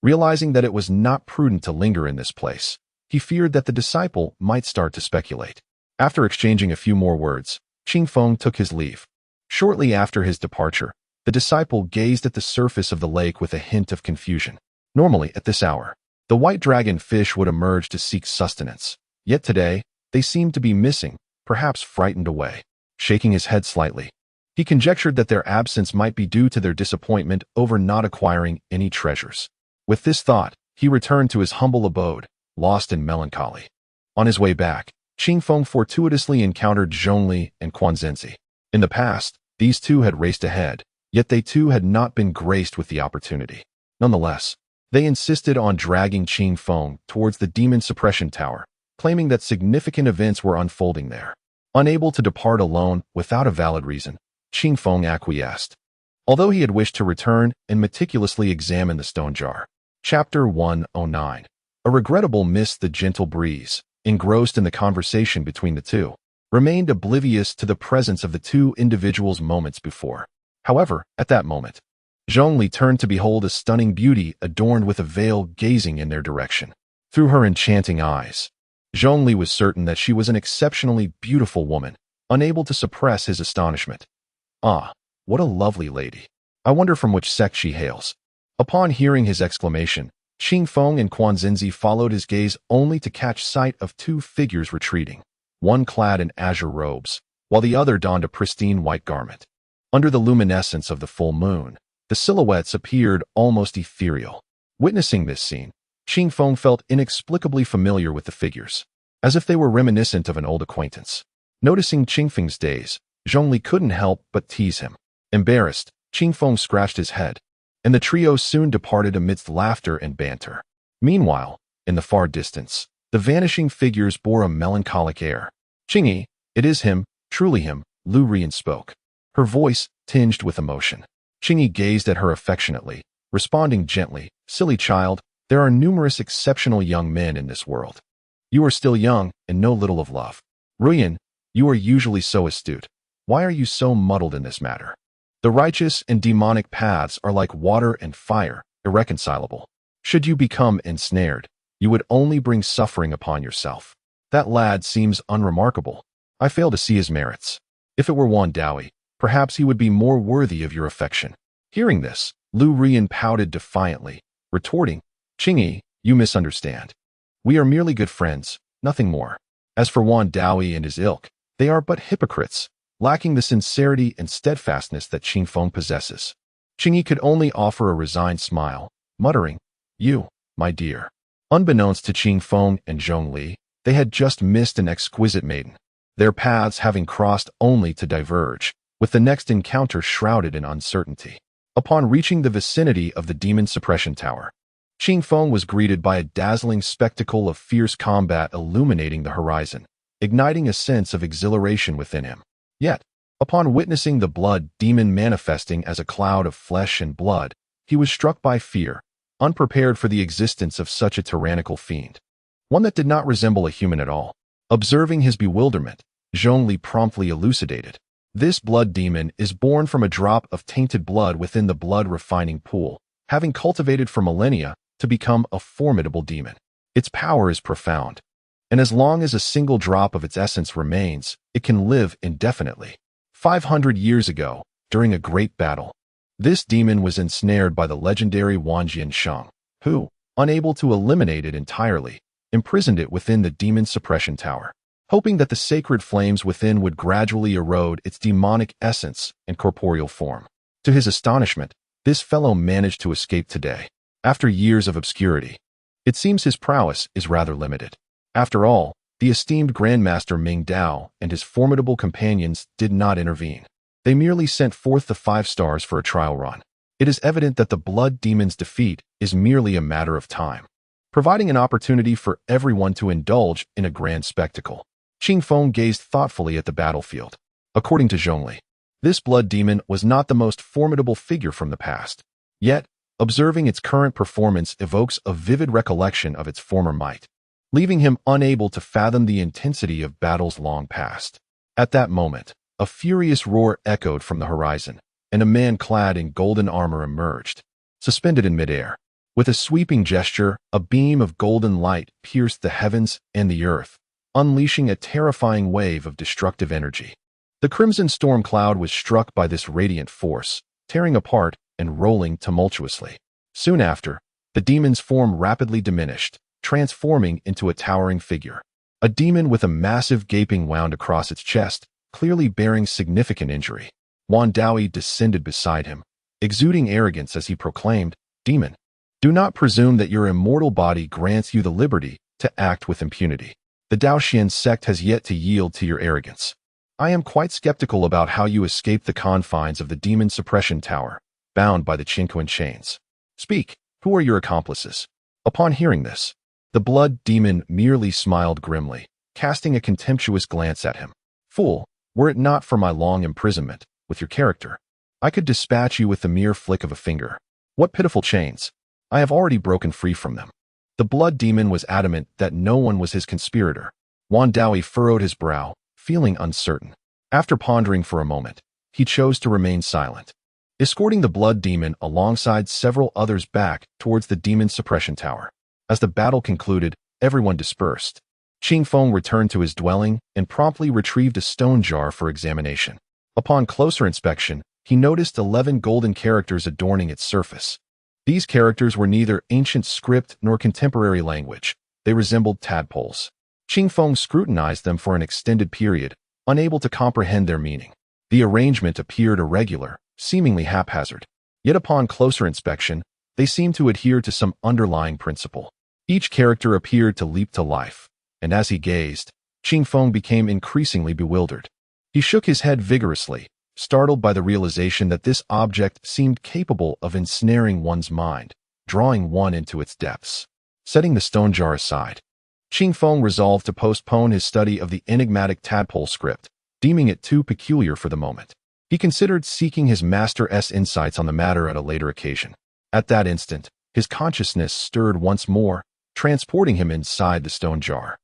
Realizing that it was not prudent to linger in this place, he feared that the disciple might start to speculate. After exchanging a few more words, Qing Feng took his leave. Shortly after his departure, the disciple gazed at the surface of the lake with a hint of confusion. Normally, at this hour, the white dragon fish would emerge to seek sustenance. Yet today, they seemed to be missing, perhaps frightened away. Shaking his head slightly, he conjectured that their absence might be due to their disappointment over not acquiring any treasures. With this thought, he returned to his humble abode, lost in melancholy. On his way back, Qing Feng fortuitously encountered Zhongli and Quan Zhenzi. In the past, these two had raced ahead, yet they too had not been graced with the opportunity. Nonetheless, they insisted on dragging Qing Feng towards the demon suppression tower, claiming that significant events were unfolding there. Unable to depart alone without a valid reason, Qing Feng acquiesced, although he had wished to return and meticulously examine the stone jar. Chapter 109. A regrettable miss. The gentle breeze, engrossed in the conversation between the two, remained oblivious to the presence of the two individuals moments before. However, at that moment, Zhongli turned to behold a stunning beauty adorned with a veil gazing in their direction. Through her enchanting eyes, Zhongli was certain that she was an exceptionally beautiful woman, unable to suppress his astonishment. Ah, what a lovely lady. I wonder from which sect she hails. Upon hearing his exclamation, Qing Feng and Quan Zhenzi followed his gaze only to catch sight of 2 figures retreating, one clad in azure robes, while the other donned a pristine white garment. Under the luminescence of the full moon, the silhouettes appeared almost ethereal. Witnessing this scene, Qing Feng felt inexplicably familiar with the figures, as if they were reminiscent of an old acquaintance. Noticing Qing Feng's daze, Zhongli couldn't help but tease him. Embarrassed, Qing Feng scratched his head, and the trio soon departed amidst laughter and banter. Meanwhile, in the far distance, the vanishing figures bore a melancholic air. "Qingyi, it is him, truly him," Lu Rian spoke, her voice tinged with emotion. Qingyi gazed at her affectionately, responding gently, "Silly child, there are numerous exceptional young men in this world. You are still young and know little of love. Ruyan, you are usually so astute. Why are you so muddled in this matter? The righteous and demonic paths are like water and fire, irreconcilable. Should you become ensnared, you would only bring suffering upon yourself. That lad seems unremarkable. I fail to see his merits. If it were Wan Daoyi, perhaps he would be more worthy of your affection." Hearing this, Lu Rian pouted defiantly, retorting, "Qingyi, you misunderstand. We are merely good friends, nothing more. As for Wan Daoyi and his ilk, they are but hypocrites, lacking the sincerity and steadfastness that Qing Feng possesses." Qingyi could only offer a resigned smile, muttering, "You, my dear." Unbeknownst to Qing Feng and Zhongli, they had just missed an exquisite maiden, their paths having crossed only to diverge, with the next encounter shrouded in uncertainty. Upon reaching the vicinity of the demon suppression tower, Qing Feng was greeted by a dazzling spectacle of fierce combat illuminating the horizon, igniting a sense of exhilaration within him. Yet, upon witnessing the blood demon manifesting as a cloud of flesh and blood, he was struck by fear, unprepared for the existence of such a tyrannical fiend, one that did not resemble a human at all. Observing his bewilderment, Zhongli promptly elucidated. This blood demon is born from a drop of tainted blood within the blood-refining pool, having cultivated for millennia to become a formidable demon. Its power is profound, and as long as a single drop of its essence remains, it can live indefinitely. 500 years ago, during a great battle, this demon was ensnared by the legendary Wanjian Sheng, who, unable to eliminate it entirely, imprisoned it within the demon suppression tower, hoping that the sacred flames within would gradually erode its demonic essence and corporeal form. To his astonishment, this fellow managed to escape today. After years of obscurity, it seems his prowess is rather limited. After all, the esteemed Grandmaster Ming Dao and his formidable companions did not intervene. They merely sent forth the 5 stars for a trial run. It is evident that the blood demon's defeat is merely a matter of time, providing an opportunity for everyone to indulge in a grand spectacle. Qing Feng gazed thoughtfully at the battlefield. According to Zhongli, this blood demon was not the most formidable figure from the past. Yet, observing its current performance evokes a vivid recollection of its former might, leaving him unable to fathom the intensity of battles long past. At that moment, a furious roar echoed from the horizon, and a man clad in golden armor emerged, suspended in midair. With a sweeping gesture, a beam of golden light pierced the heavens and the earth, unleashing a terrifying wave of destructive energy. The crimson storm cloud was struck by this radiant force, tearing apart and rolling tumultuously. Soon after, the demon's form rapidly diminished, transforming into a towering figure. A demon with a massive gaping wound across its chest, clearly bearing significant injury. Wan Daoi descended beside him, exuding arrogance as he proclaimed, "Demon, do not presume that your immortal body grants you the liberty to act with impunity. The Daoxian sect has yet to yield to your arrogance. I am quite skeptical about how you escaped the confines of the demon suppression tower, bound by the Qinquan chains. Speak, who are your accomplices?" Upon hearing this, the blood demon merely smiled grimly, casting a contemptuous glance at him. "Fool, were it not for my long imprisonment with your character, I could dispatch you with the mere flick of a finger. What pitiful chains! I have already broken free from them." The blood demon was adamant that no one was his conspirator. Wan Daoi furrowed his brow, feeling uncertain. After pondering for a moment, he chose to remain silent, escorting the blood demon alongside several others back towards the demon suppression tower. As the battle concluded, everyone dispersed. Qing Feng returned to his dwelling and promptly retrieved a stone jar for examination. Upon closer inspection, he noticed 11 golden characters adorning its surface. These characters were neither ancient script nor contemporary language. They resembled tadpoles. Qing Feng scrutinized them for an extended period, unable to comprehend their meaning. The arrangement appeared irregular, seemingly haphazard. Yet upon closer inspection, they seemed to adhere to some underlying principle. Each character appeared to leap to life, and as he gazed, Qing Feng became increasingly bewildered. He shook his head vigorously, startled by the realization that this object seemed capable of ensnaring one's mind, drawing one into its depths. Setting the stone jar aside, Qing Feng resolved to postpone his study of the enigmatic tadpole script, deeming it too peculiar for the moment. He considered seeking his master's insights on the matter at a later occasion. At that instant, his consciousness stirred once more, transporting him inside the stone jar.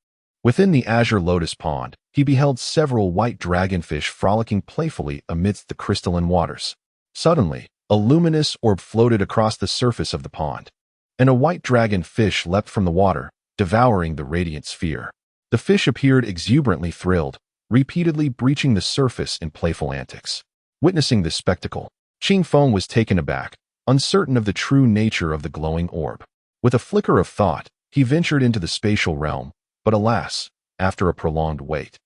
Within the azure lotus pond, he beheld several white dragonfish frolicking playfully amidst the crystalline waters. Suddenly, a luminous orb floated across the surface of the pond, and a white dragon fish leapt from the water, devouring the radiant sphere. The fish appeared exuberantly thrilled, repeatedly breaching the surface in playful antics. Witnessing this spectacle, Qing Feng was taken aback, uncertain of the true nature of the glowing orb. With a flicker of thought, he ventured into the spatial realm, but alas, after a prolonged wait,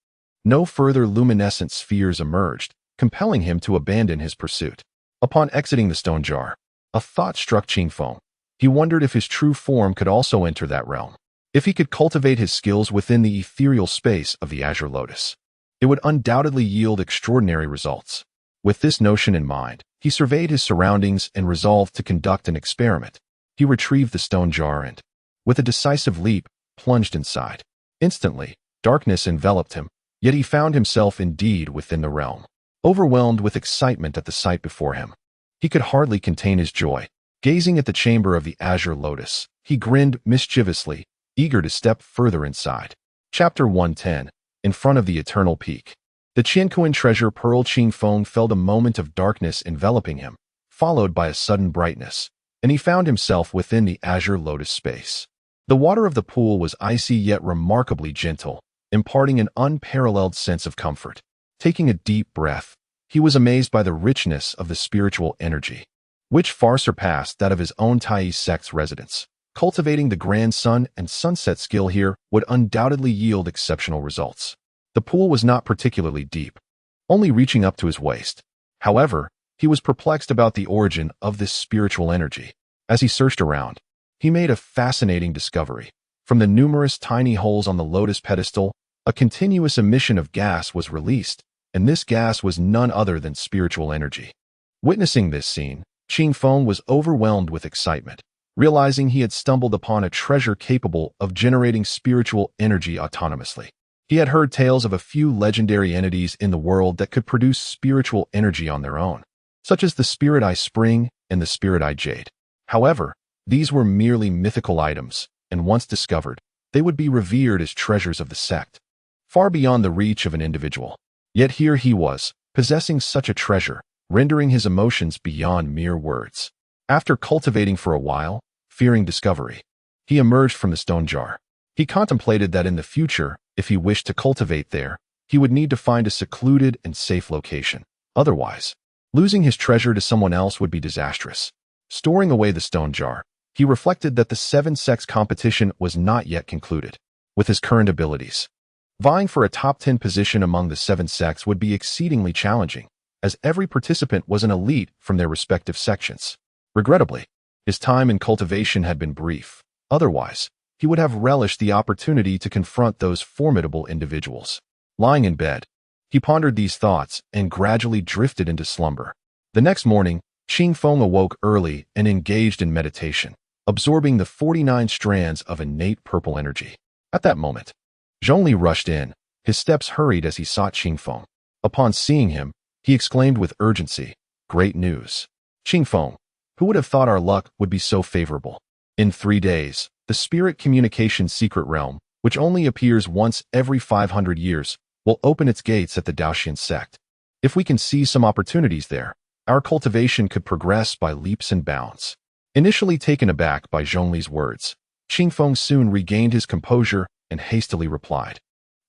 no further luminescent spheres emerged, compelling him to abandon his pursuit. Upon exiting the stone jar, a thought struck Qing Feng. He wondered if his true form could also enter that realm. If he could cultivate his skills within the ethereal space of the azure lotus, it would undoubtedly yield extraordinary results. With this notion in mind, he surveyed his surroundings and resolved to conduct an experiment. He retrieved the stone jar and, with a decisive leap, plunged inside. Instantly, darkness enveloped him, yet he found himself indeed within the realm. Overwhelmed with excitement at the sight before him, he could hardly contain his joy. Gazing at the chamber of the azure lotus, he grinned mischievously, eager to step further inside. Chapter 110. In front of the eternal peak. The Qianquan treasure pearl Qingfeng felt a moment of darkness enveloping him, followed by a sudden brightness, and he found himself within the azure lotus space. The water of the pool was icy yet remarkably gentle, imparting an unparalleled sense of comfort. Taking a deep breath, he was amazed by the richness of the spiritual energy, which far surpassed that of his own Tai sect's residence. Cultivating the grand sun and sunset skill here would undoubtedly yield exceptional results. The pool was not particularly deep, only reaching up to his waist. However, he was perplexed about the origin of this spiritual energy. As he searched around, he made a fascinating discovery. From the numerous tiny holes on the lotus pedestal, a continuous emission of gas was released, and this gas was none other than spiritual energy. Witnessing this scene, Qingfeng was overwhelmed with excitement, realizing he had stumbled upon a treasure capable of generating spiritual energy autonomously. He had heard tales of a few legendary entities in the world that could produce spiritual energy on their own, such as the Spirit Eye Spring and the Spirit Eye Jade. However, these were merely mythical items, and once discovered, they would be revered as treasures of the sect, far beyond the reach of an individual. Yet here he was, possessing such a treasure, rendering his emotions beyond mere words. After cultivating for a while, fearing discovery, he emerged from the stone jar. He contemplated that in the future, if he wished to cultivate there, he would need to find a secluded and safe location. Otherwise, losing his treasure to someone else would be disastrous. Storing away the stone jar, he reflected that the 7 sects competition was not yet concluded. With his current abilities, vying for a top 10 position among the 7 sects would be exceedingly challenging, as every participant was an elite from their respective sections. Regrettably, his time in cultivation had been brief. Otherwise, he would have relished the opportunity to confront those formidable individuals. Lying in bed, he pondered these thoughts and gradually drifted into slumber. The next morning, Qingfeng awoke early and engaged in meditation, absorbing the 49 strands of innate purple energy. At that moment, Zhongli rushed in. His steps hurried as he sought Qingfeng. Upon seeing him, he exclaimed with urgency, "Great news! Qingfeng, who would have thought our luck would be so favorable? In 3 days, the spirit communication secret realm, which only appears once every 500 years, will open its gates at the Daoxian sect. If we can see some opportunities there, our cultivation could progress by leaps and bounds." Initially taken aback by Zhongli's words, Qingfeng soon regained his composure and hastily replied,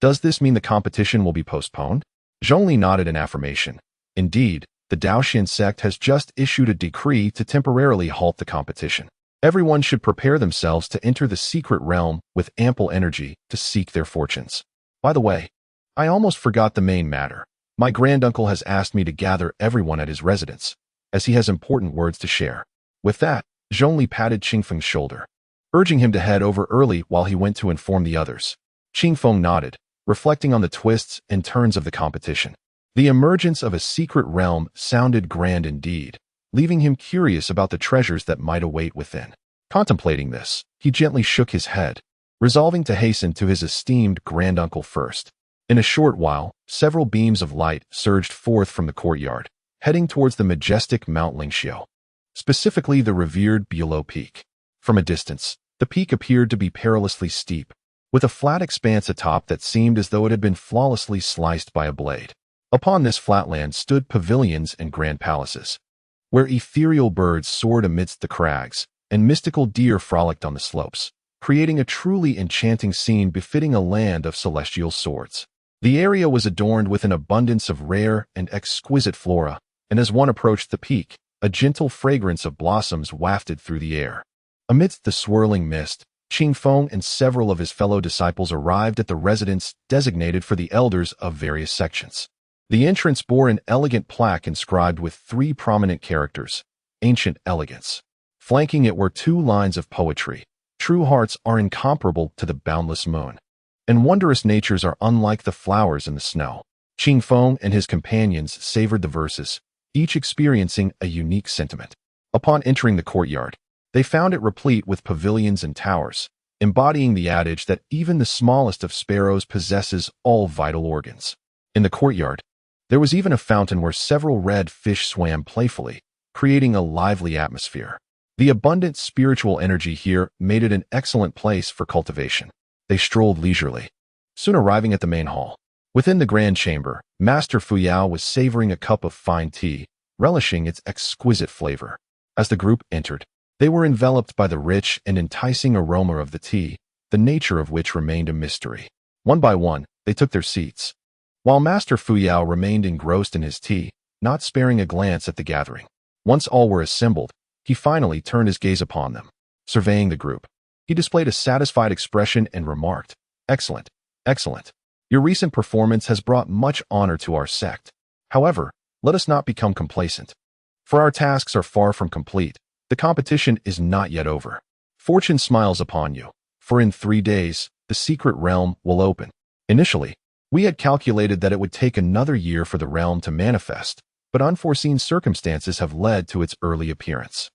"Does this mean the competition will be postponed?" Zhongli nodded in affirmation. Indeed, the Daoxian sect has just issued a decree to temporarily halt the competition. Everyone should prepare themselves to enter the secret realm with ample energy to seek their fortunes. By the way, I almost forgot the main matter. My granduncle has asked me to gather everyone at his residence, as he has important words to share. With that, Zhongli patted Qingfeng's shoulder, urging him to head over early while he went to inform the others. Qingfeng nodded, reflecting on the twists and turns of the competition. The emergence of a secret realm sounded grand indeed, leaving him curious about the treasures that might await within. Contemplating this, he gently shook his head, resolving to hasten to his esteemed granduncle first. In a short while, several beams of light surged forth from the courtyard, heading towards the majestic Mount Lingxiu, specifically the revered Bulow Peak. From a distance, the peak appeared to be perilously steep, with a flat expanse atop that seemed as though it had been flawlessly sliced by a blade. Upon this flatland stood pavilions and grand palaces, where ethereal birds soared amidst the crags, and mystical deer frolicked on the slopes, creating a truly enchanting scene befitting a land of celestial swords. The area was adorned with an abundance of rare and exquisite flora, and as one approached the peak, a gentle fragrance of blossoms wafted through the air. Amidst the swirling mist, Qingfeng and several of his fellow disciples arrived at the residence designated for the elders of various sections. The entrance bore an elegant plaque inscribed with 3 prominent characters, "Ancient Elegance." Flanking it were 2 lines of poetry, "True hearts are incomparable to the boundless moon, and wondrous natures are unlike the flowers in the snow." Qingfeng and his companions savored the verses, each experiencing a unique sentiment. Upon entering the courtyard, They found it replete with pavilions and towers, embodying the adage that even the smallest of sparrows possesses all vital organs. In the courtyard, there was even a fountain where several red fish swam playfully, creating a lively atmosphere. The abundant spiritual energy here made it an excellent place for cultivation. They strolled leisurely, soon arriving at the main hall. Within the grand chamber, Master Fuyao was savoring a cup of fine tea, relishing its exquisite flavor. As the group entered, they were enveloped by the rich and enticing aroma of the tea, the nature of which remained a mystery. One by one, they took their seats, while Master Fuyao remained engrossed in his tea, not sparing a glance at the gathering. Once all were assembled, he finally turned his gaze upon them. Surveying the group, he displayed a satisfied expression and remarked, "Excellent, excellent. Your recent performance has brought much honor to our sect. However, let us not become complacent. For our tasks are far from complete. The competition is not yet over. Fortune smiles upon you, for in 3 days, the secret realm will open." Initially, we had calculated that it would take another year for the realm to manifest, but unforeseen circumstances have led to its early appearance.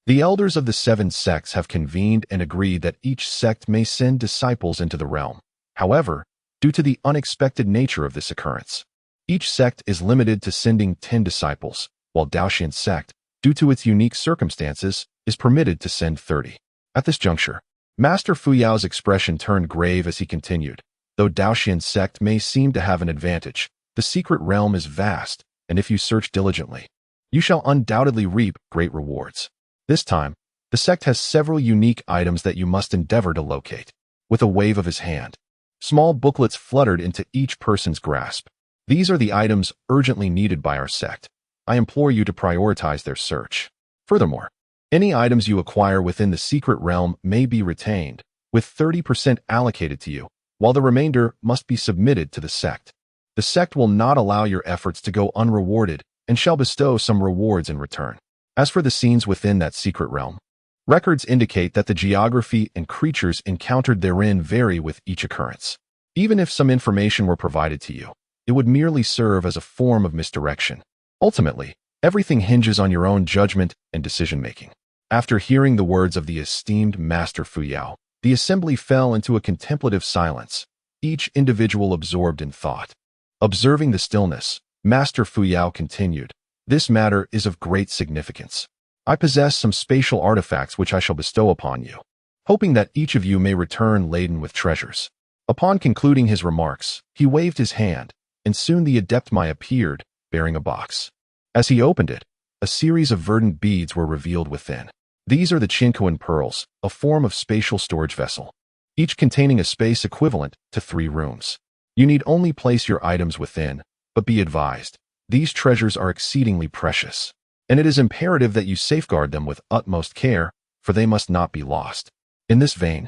The elders of the 7 sects have convened and agreed that each sect may send disciples into the realm. However, due to the unexpected nature of this occurrence, each sect is limited to sending 10 disciples, while Daoxian sect, due to its unique circumstances, is permitted to send 30. At this juncture, Master Fuyao's expression turned grave as he continued. Though Daoxian sect may seem to have an advantage, the secret realm is vast, and if you search diligently, you shall undoubtedly reap great rewards. This time, the sect has several unique items that you must endeavor to locate. With a wave of his hand, small booklets fluttered into each person's grasp. These are the items urgently needed by our sect. I implore you to prioritize their search. Furthermore, any items you acquire within the secret realm may be retained, with 30% allocated to you, while the remainder must be submitted to the sect. The sect will not allow your efforts to go unrewarded and shall bestow some rewards in return. As for the scenes within that secret realm, records indicate that the geography and creatures encountered therein vary with each occurrence. Even if some information were provided to you, it would merely serve as a form of misdirection. Ultimately, everything hinges on your own judgment and decision-making. After hearing the words of the esteemed Master Fuyao, the assembly fell into a contemplative silence, each individual absorbed in thought. Observing the stillness, Master Fuyao continued, "This matter is of great significance. I possess some spatial artifacts which I shall bestow upon you, hoping that each of you may return laden with treasures." Upon concluding his remarks, he waved his hand, and soon the adeptmai appeared, bearing a box. As he opened it, a series of verdant beads were revealed within. These are the Chinkoan pearls, a form of spatial storage vessel, each containing a space equivalent to 3 rooms. You need only place your items within, but be advised, these treasures are exceedingly precious, and it is imperative that you safeguard them with utmost care, for they must not be lost. In this vein,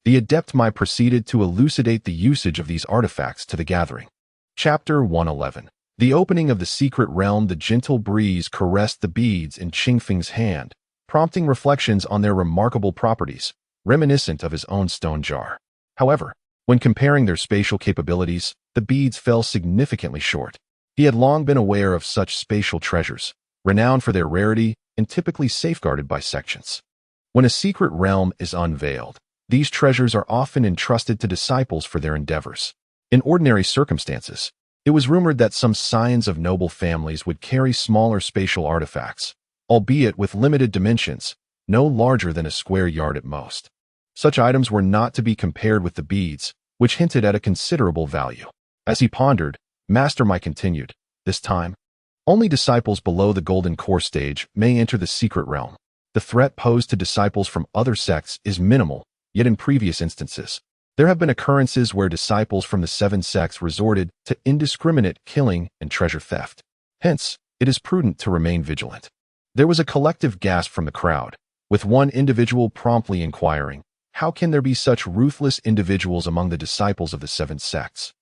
the adeptmai proceeded to elucidate the usage of these artifacts to the gathering. Chapter 111. The opening of the secret realm. The gentle breeze caressed the beads in Qingfeng's hand, prompting reflections on their remarkable properties, reminiscent of his own stone jar. However, when comparing their spatial capabilities, the beads fell significantly short. He had long been aware of such spatial treasures, renowned for their rarity and typically safeguarded by sections. When a secret realm is unveiled, these treasures are often entrusted to disciples for their endeavors. In ordinary circumstances, it was rumored that some scions of noble families would carry smaller spatial artifacts, albeit with limited dimensions, no larger than a square yard at most. Such items were not to be compared with the beads, which hinted at a considerable value. As he pondered, Master Mai continued, "This time, only disciples below the golden core stage may enter the secret realm. The threat posed to disciples from other sects is minimal, yet in previous instances, there have been occurrences where disciples from the 7 sects resorted to indiscriminate killing and treasure theft. Hence, it is prudent to remain vigilant." There was a collective gasp from the crowd, with one individual promptly inquiring, "How can there be such ruthless individuals among the disciples of the 7 sects,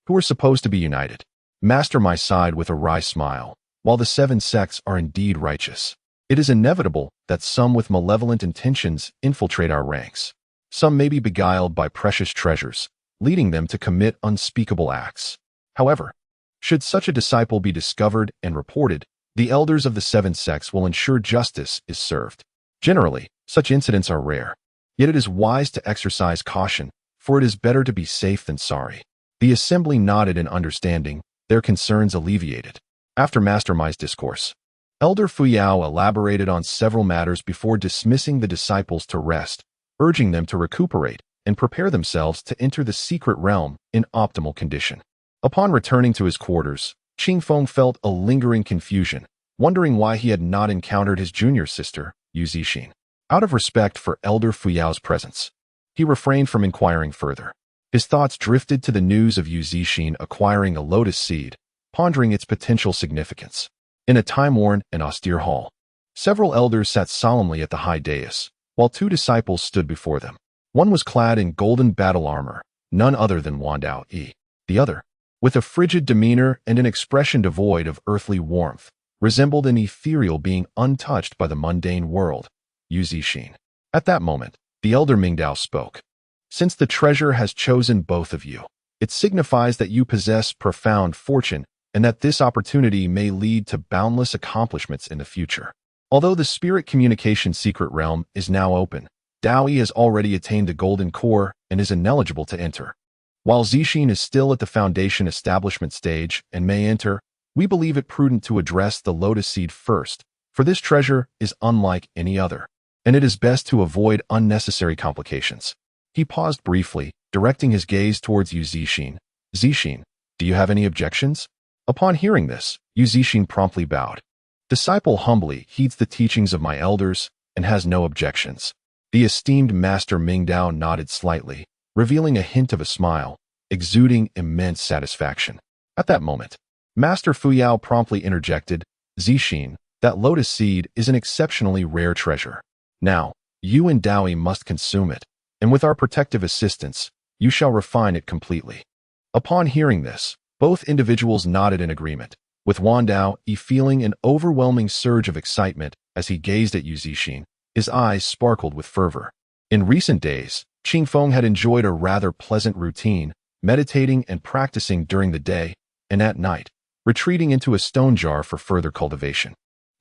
who are supposed to be united?" Master Mai sighed with a wry smile. While the 7 sects are indeed righteous, it is inevitable that some with malevolent intentions infiltrate our ranks. Some may be beguiled by precious treasures, leading them to commit unspeakable acts. However, should such a disciple be discovered and reported, the elders of the 7 sects will ensure justice is served. Generally, Such incidents are rare. Yet it is wise to exercise caution, for it is better to be safe than sorry. The assembly nodded in understanding, their concerns alleviated. After Master Mai's discourse, Elder Fuyao elaborated on several matters before dismissing the disciples to rest, urging them to recuperate and prepare themselves to enter the secret realm in optimal condition. Upon returning to his quarters, Qingfeng felt a lingering confusion, wondering why he had not encountered his junior sister, Yu Zixin. Out of respect for Elder Fuyao's presence, he refrained from inquiring further. His thoughts drifted to the news of Yu Zixin acquiring a lotus seed, pondering its potential significance. In a time-worn and austere hall, several elders sat solemnly at the high dais, while two disciples stood before them. One was clad in golden battle armor, none other than Wan Dao-yi. The other, with a frigid demeanor and an expression devoid of earthly warmth, resembled an ethereal being untouched by the mundane world, Yu Zixin. At that moment, the elder Mingdao spoke. Since the treasure has chosen both of you, it signifies that you possess profound fortune and that this opportunity may lead to boundless accomplishments in the future. Although the spirit communication secret realm is now open, Dao-yi has already attained the golden core and is ineligible to enter. While Zixin is still at the foundation establishment stage and may enter, we believe it prudent to address the lotus seed first, for this treasure is unlike any other, and it is best to avoid unnecessary complications. He paused briefly, directing his gaze towards Yu Zixin. Zixin, do you have any objections? Upon hearing this, Yu Zixin promptly bowed. Disciple humbly heeds the teachings of my elders and has no objections. The esteemed Master Mingdao nodded slightly, revealing a hint of a smile, exuding immense satisfaction. At that moment, Master Fuyao promptly interjected, Zixin, that lotus seed is an exceptionally rare treasure. Now, you and Dao-yi must consume it, and with our protective assistance, you shall refine it completely. Upon hearing this, both individuals nodded in agreement, with Wan Dao-yi feeling an overwhelming surge of excitement as he gazed at Yu Zixin. His eyes sparkled with fervor. In recent days, Qingfeng had enjoyed a rather pleasant routine, meditating and practicing during the day, and at night, retreating into a stone jar for further cultivation.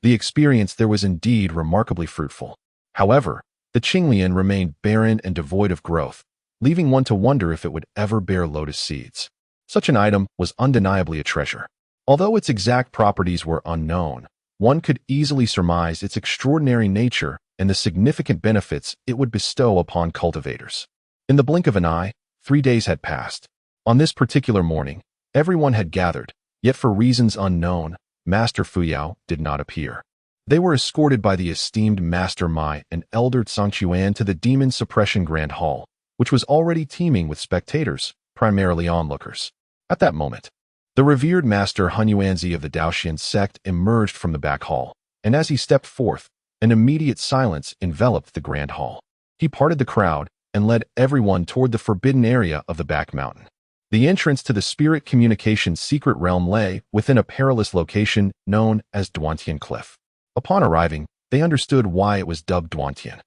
The experience there was indeed remarkably fruitful. However, the Qinglian remained barren and devoid of growth, leaving one to wonder if it would ever bear lotus seeds. Such an item was undeniably a treasure. Although its exact properties were unknown, one could easily surmise its extraordinary nature and the significant benefits it would bestow upon cultivators. In the blink of an eye, 3 days had passed. On this particular morning, everyone had gathered, yet for reasons unknown, Master Fuyao did not appear. They were escorted by the esteemed Master Mai and Elder Tsangquan to the Demon Suppression Grand Hall, which was already teeming with spectators, primarily onlookers. At that moment, the revered Master Hunyuanzi of the Daoxian sect emerged from the back hall, and as he stepped forth, an immediate silence enveloped the grand hall. He parted the crowd and led everyone toward the forbidden area of the back mountain. The entrance to the spirit communication secret realm lay within a perilous location known as Duantian Cliff. Upon arriving, they understood why it was dubbed Duantian.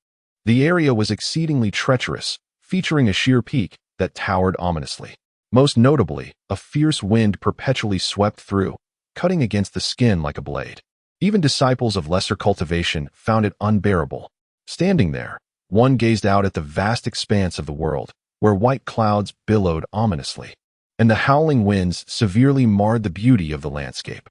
The area was exceedingly treacherous, featuring a sheer peak that towered ominously. Most notably, a fierce wind perpetually swept through, cutting against the skin like a blade. Even disciples of lesser cultivation found it unbearable. Standing there, one gazed out at the vast expanse of the world, where white clouds billowed ominously, and the howling winds severely marred the beauty of the landscape.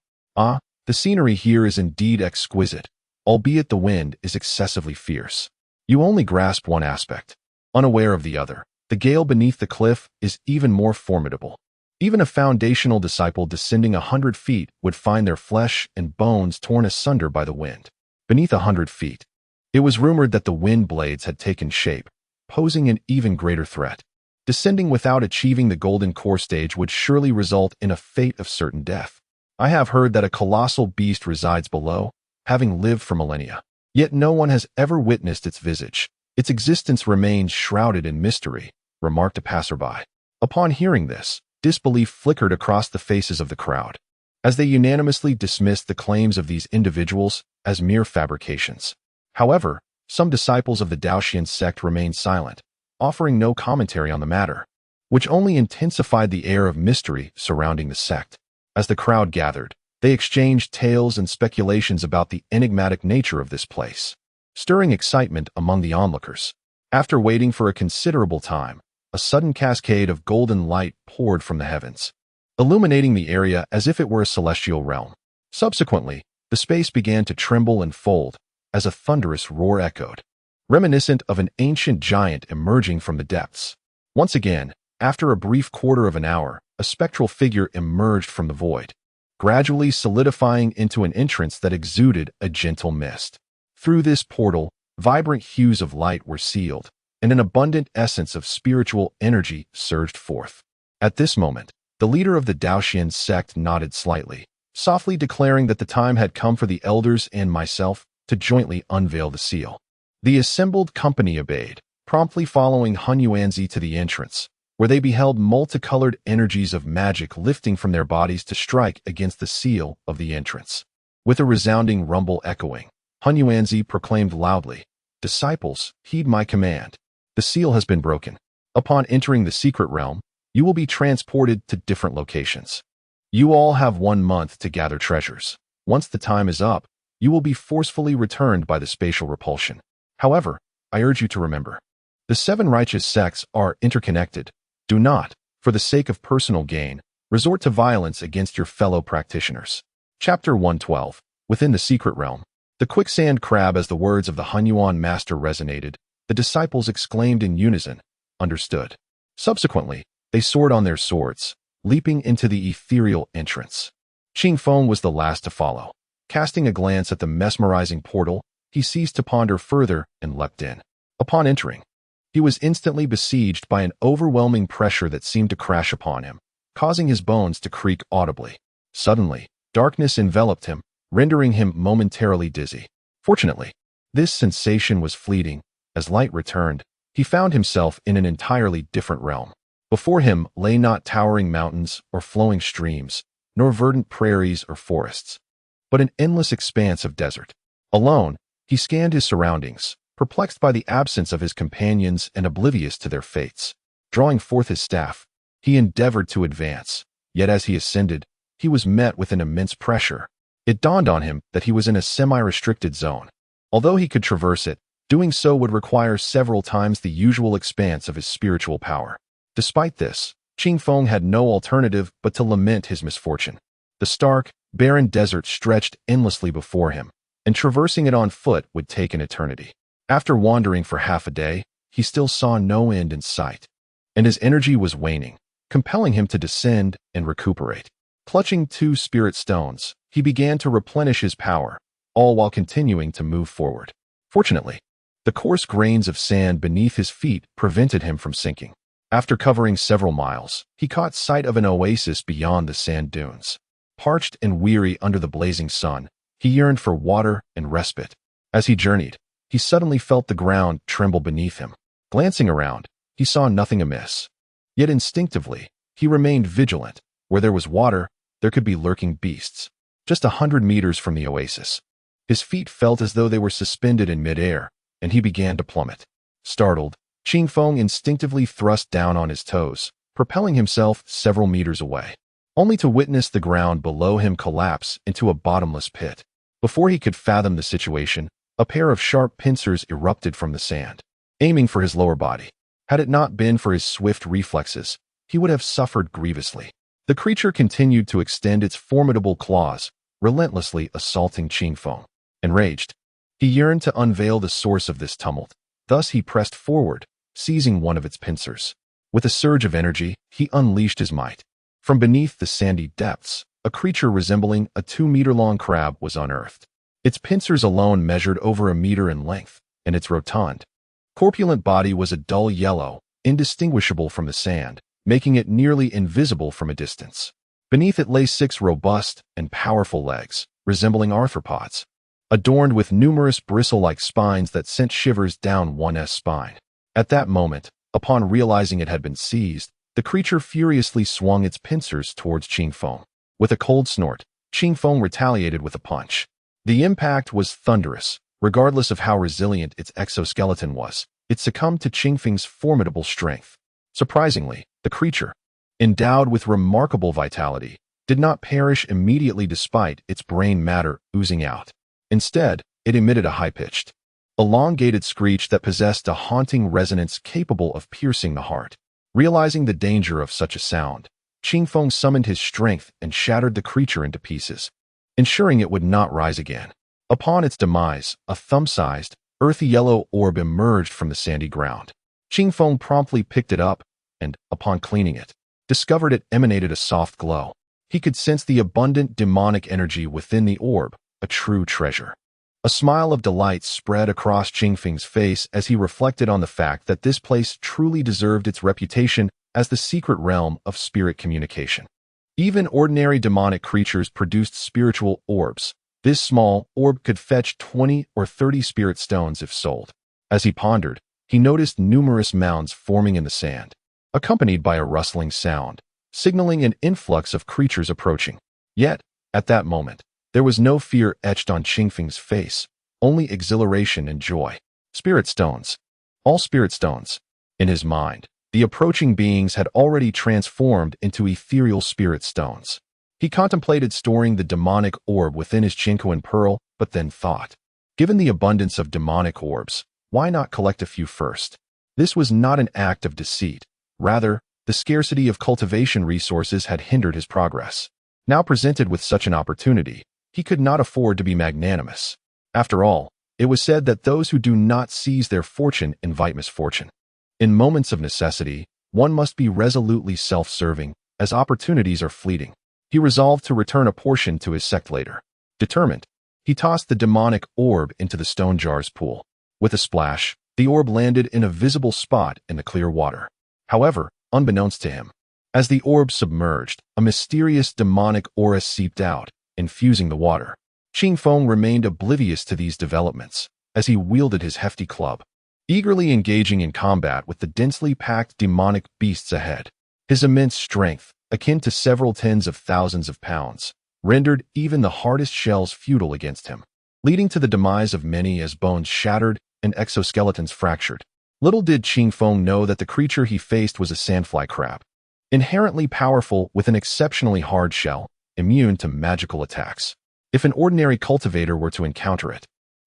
The scenery here is indeed exquisite, albeit the wind is excessively fierce. You only grasp one aspect, unaware of the other. The gale beneath the cliff is even more formidable. Even a foundational disciple descending 100 feet would find their flesh and bones torn asunder by the wind. Beneath 100 feet, it was rumored that the wind blades had taken shape, posing an even greater threat. Descending without achieving the golden core stage would surely result in a fate of certain death. I have heard that a colossal beast resides below, having lived for millennia. Yet no one has ever witnessed its visage. Its existence remains shrouded in mystery, remarked a passerby. Upon hearing this, disbelief flickered across the faces of the crowd, as they unanimously dismissed the claims of these individuals as mere fabrications. However, some disciples of the Daoxian sect remained silent, offering no commentary on the matter, which only intensified the air of mystery surrounding the sect. As the crowd gathered, they exchanged tales and speculations about the enigmatic nature of this place. stirring excitement among the onlookers. After waiting for a considerable time, a sudden cascade of golden light poured from the heavens, illuminating the area as if it were a celestial realm. Subsequently, the space began to tremble and fold as a thunderous roar echoed, reminiscent of an ancient giant emerging from the depths. Once again, after a brief quarter of an hour, a spectral figure emerged from the void, gradually solidifying into an entrance that exuded a gentle mist. Through this portal, vibrant hues of light were sealed, and an abundant essence of spiritual energy surged forth. At this moment, the leader of the Daoxian sect nodded slightly, softly declaring that the time had come for the elders and myself to jointly unveil the seal. The assembled company obeyed, promptly following Han Yuanzi to the entrance, where they beheld multicolored energies of magic lifting from their bodies to strike against the seal of the entrance. With a resounding rumble echoing, Han Yuanzi proclaimed loudly, "Disciples, heed my command. The seal has been broken. Upon entering the secret realm, you will be transported to different locations. You all have 1 month to gather treasures. Once the time is up, you will be forcefully returned by the spatial repulsion. However, I urge you to remember, the 7 righteous sects are interconnected. Do not, for the sake of personal gain, resort to violence against your fellow practitioners." Chapter 112. Within the Secret Realm. The quicksand crab. As the words of the Hunyuan master resonated, the disciples exclaimed in unison, "Understood." Subsequently, they soared on their swords, leaping into the ethereal entrance. Qing Feng was the last to follow. Casting a glance at the mesmerizing portal, he ceased to ponder further and leapt in. Upon entering, he was instantly besieged by an overwhelming pressure that seemed to crash upon him, causing his bones to creak audibly. Suddenly, darkness enveloped him, rendering him momentarily dizzy. Fortunately, this sensation was fleeting. As light returned, he found himself in an entirely different realm. Before him lay not towering mountains or flowing streams, nor verdant prairies or forests, but an endless expanse of desert. Alone, he scanned his surroundings, perplexed by the absence of his companions and oblivious to their fates. Drawing forth his staff, he endeavored to advance, yet as he ascended, he was met with an immense pressure. It dawned on him that he was in a semi-restricted zone. Although he could traverse it, doing so would require several times the usual expanse of his spiritual power. Despite this, Qing Feng had no alternative but to lament his misfortune. The stark, barren desert stretched endlessly before him, and traversing it on foot would take an eternity. After wandering for half a day, he still saw no end in sight, and his energy was waning, compelling him to descend and recuperate. Clutching 2 spirit stones, he began to replenish his power, all while continuing to move forward. Fortunately, the coarse grains of sand beneath his feet prevented him from sinking. After covering several miles, he caught sight of an oasis beyond the sand dunes. Parched and weary under the blazing sun, he yearned for water and respite. As he journeyed, he suddenly felt the ground tremble beneath him. Glancing around, he saw nothing amiss. Yet instinctively, he remained vigilant. Where there was water, there could be lurking beasts. Just 100 meters from the oasis, his feet felt as though they were suspended in midair, and he began to plummet. Startled, Qing Feng instinctively thrust down on his toes, propelling himself several meters away, only to witness the ground below him collapse into a bottomless pit. Before he could fathom the situation, a pair of sharp pincers erupted from the sand, aiming for his lower body. Had it not been for his swift reflexes, he would have suffered grievously. The creature continued to extend its formidable claws, relentlessly assaulting Qing Feng. Enraged, he yearned to unveil the source of this tumult. Thus he pressed forward, seizing one of its pincers. With a surge of energy, he unleashed his might. From beneath the sandy depths, a creature resembling a 2-meter-long crab was unearthed. Its pincers alone measured over 1 meter in length, and its rotund, corpulent body was a dull yellow, indistinguishable from the sand, making it nearly invisible from a distance. Beneath it lay 6 robust and powerful legs, resembling arthropods, adorned with numerous bristle-like spines that sent shivers down one's spine. At that moment, upon realizing it had been seized, the creature furiously swung its pincers towards Qing Feng. With a cold snort, Qing Feng retaliated with a punch. The impact was thunderous. Regardless of how resilient its exoskeleton was, it succumbed to Qing Feng's formidable strength. Surprisingly, the creature, endowed with remarkable vitality, did not perish immediately despite its brain matter oozing out. Instead, it emitted a high-pitched, elongated screech that possessed a haunting resonance capable of piercing the heart. Realizing the danger of such a sound, Qingfeng summoned his strength and shattered the creature into pieces, ensuring it would not rise again. Upon its demise, a thumb-sized, earthy yellow orb emerged from the sandy ground. Qingfeng promptly picked it up and, upon cleaning it, discovered it emanated a soft glow. He could sense the abundant demonic energy within the orb, a true treasure. A smile of delight spread across Qingfeng's face as he reflected on the fact that this place truly deserved its reputation as the secret realm of spirit communication. Even ordinary demonic creatures produced spiritual orbs. This small orb could fetch 20 or 30 spirit stones if sold. As he pondered, he noticed numerous mounds forming in the sand, accompanied by a rustling sound, signaling an influx of creatures approaching. Yet, at that moment, there was no fear etched on Qingfeng's face, only exhilaration and joy. Spirit stones. All spirit stones. In his mind, the approaching beings had already transformed into ethereal spirit stones. He contemplated storing the demonic orb within his Qingquan pearl, but then thought, given the abundance of demonic orbs, why not collect a few first? This was not an act of deceit. Rather, the scarcity of cultivation resources had hindered his progress. Now presented with such an opportunity, he could not afford to be magnanimous. After all, it was said that those who do not seize their fortune invite misfortune. In moments of necessity, one must be resolutely self-serving, as opportunities are fleeting. He resolved to return a portion to his sect later. Determined, he tossed the demonic orb into the stone jar's pool. With a splash, the orb landed in a visible spot in the clear water. However, unbeknownst to him, as the orb submerged, a mysterious demonic aura seeped out, infusing the water. Qingfeng remained oblivious to these developments as he wielded his hefty club, eagerly engaging in combat with the densely packed demonic beasts ahead. His immense strength, akin to several tens of thousands of pounds, rendered even the hardest shells futile against him, leading to the demise of many as bones shattered and exoskeletons fractured. Little did Qingfeng know that the creature he faced was a sandfly crab, inherently powerful with an exceptionally hard shell, immune to magical attacks. If an ordinary cultivator were to encounter it,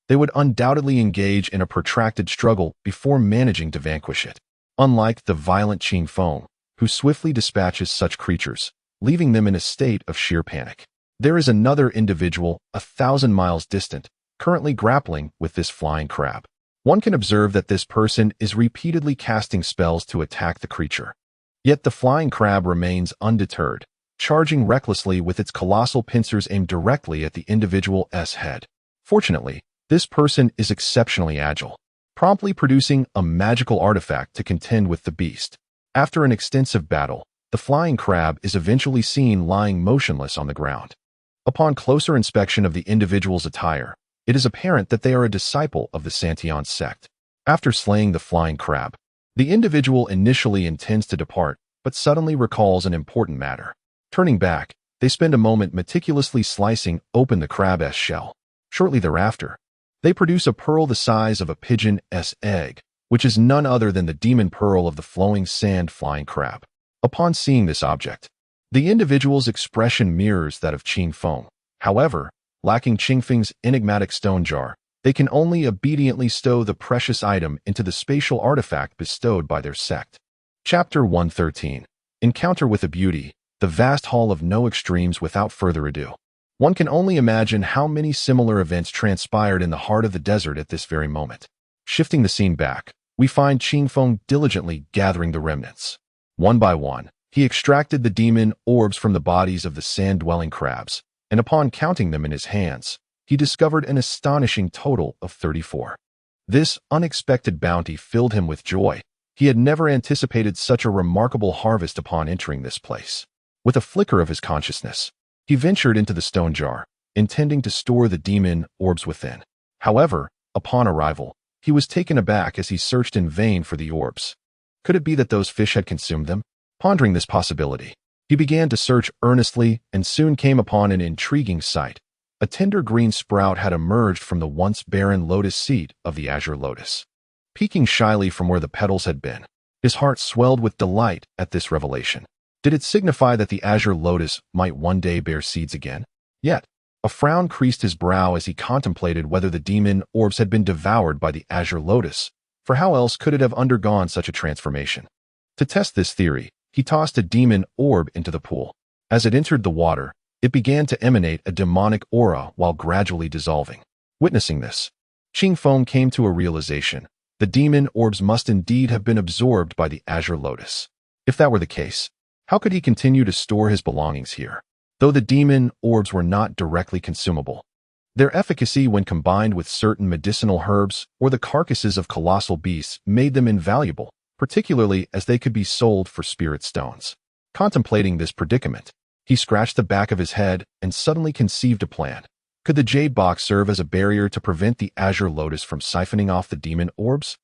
they would undoubtedly engage in a protracted struggle before managing to vanquish it. Unlike the violent Qingfeng, who swiftly dispatches such creatures, leaving them in a state of sheer panic. There is another individual, 1,000 miles distant, currently grappling with this flying crab. One can observe that this person is repeatedly casting spells to attack the creature. Yet the flying crab remains undeterred, charging recklessly with its colossal pincers aimed directly at the individual's head. Fortunately, this person is exceptionally agile, promptly producing a magical artifact to contend with the beast. After an extensive battle, the flying crab is eventually seen lying motionless on the ground. Upon closer inspection of the individual's attire, it is apparent that they are a disciple of the Santian sect. After slaying the flying crab, the individual initially intends to depart, but suddenly recalls an important matter. Turning back, they spend a moment meticulously slicing open the crab's shell. Shortly thereafter, they produce a pearl the size of a pigeon's egg, which is none other than the demon pearl of the flowing sand flying crab. Upon seeing this object, the individual's expression mirrors that of Qingfeng. However, lacking Qingfeng's enigmatic stone jar, they can only obediently stow the precious item into the spatial artifact bestowed by their sect. Chapter 113. Encounter with a Beauty, the vast hall of no extremes. Without further ado, one can only imagine how many similar events transpired in the heart of the desert at this very moment. Shifting the scene back, we find Qingfeng diligently gathering the remnants. One by one, he extracted the demon orbs from the bodies of the sand-dwelling crabs, and upon counting them in his hands, he discovered an astonishing total of 34. This unexpected bounty filled him with joy. He had never anticipated such a remarkable harvest upon entering this place. With a flicker of his consciousness, he ventured into the stone jar, intending to store the demon orbs within. However, upon arrival, he was taken aback as he searched in vain for the orbs. Could it be that those fish had consumed them? Pondering this possibility, he began to search earnestly and soon came upon an intriguing sight. A tender green sprout had emerged from the once barren lotus seed of the azure lotus. Peeking shyly from where the petals had been, his heart swelled with delight at this revelation. Did it signify that the azure lotus might one day bear seeds again? Yet, A frown creased his brow as he contemplated whether the demon orbs had been devoured by the azure lotus, for how else could it have undergone such a transformation? To test this theory, he tossed a demon orb into the pool. As it entered the water, it began to emanate a demonic aura while gradually dissolving. Witnessing this, Qing Feng came to a realization. The demon orbs must indeed have been absorbed by the azure lotus. If that were the case, how could he continue to store his belongings here? Though the demon orbs were not directly consumable, their efficacy when combined with certain medicinal herbs or the carcasses of colossal beasts made them invaluable, particularly as they could be sold for spirit stones. Contemplating this predicament, he scratched the back of his head and suddenly conceived a plan. Could the jade box serve as a barrier to prevent the azure lotus from siphoning off the demon orbs?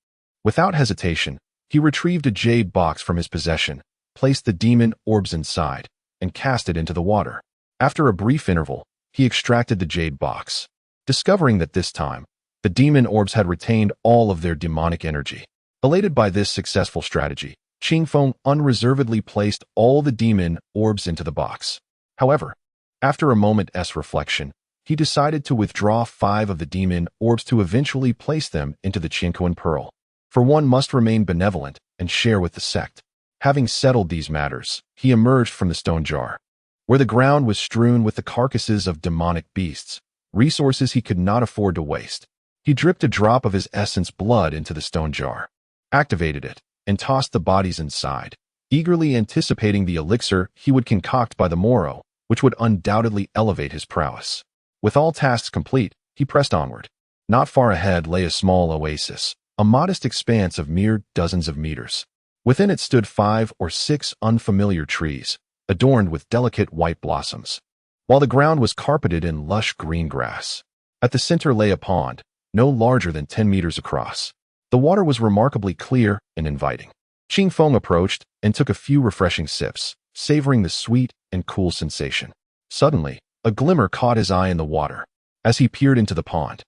Without hesitation, he retrieved a jade box from his possession, placed the demon orbs inside, and cast it into the water. After a brief interval, he extracted the jade box, discovering that this time, the demon orbs had retained all of their demonic energy. Elated by this successful strategy, Qing Feng unreservedly placed all the demon orbs into the box. However, after a moment's reflection, he decided to withdraw 5 of the demon orbs to eventually place them into the Qianquan pearl. For one must remain benevolent and share with the sect. Having settled these matters, he emerged from the stone jar, where the ground was strewn with the carcasses of demonic beasts, resources he could not afford to waste. He dripped a drop of his essence blood into the stone jar, activated it, and tossed the bodies inside, eagerly anticipating the elixir he would concoct by the morrow, which would undoubtedly elevate his prowess. With all tasks complete, he pressed onward. Not far ahead lay a small oasis, a modest expanse of mere dozens of meters. Within it stood 5 or 6 unfamiliar trees, adorned with delicate white blossoms, while the ground was carpeted in lush green grass. At the center lay a pond, no larger than 10 meters across. The water was remarkably clear and inviting. Qing Feng approached and took a few refreshing sips, savoring the sweet and cool sensation. Suddenly, a glimmer caught his eye in the water. As he peered into the pond,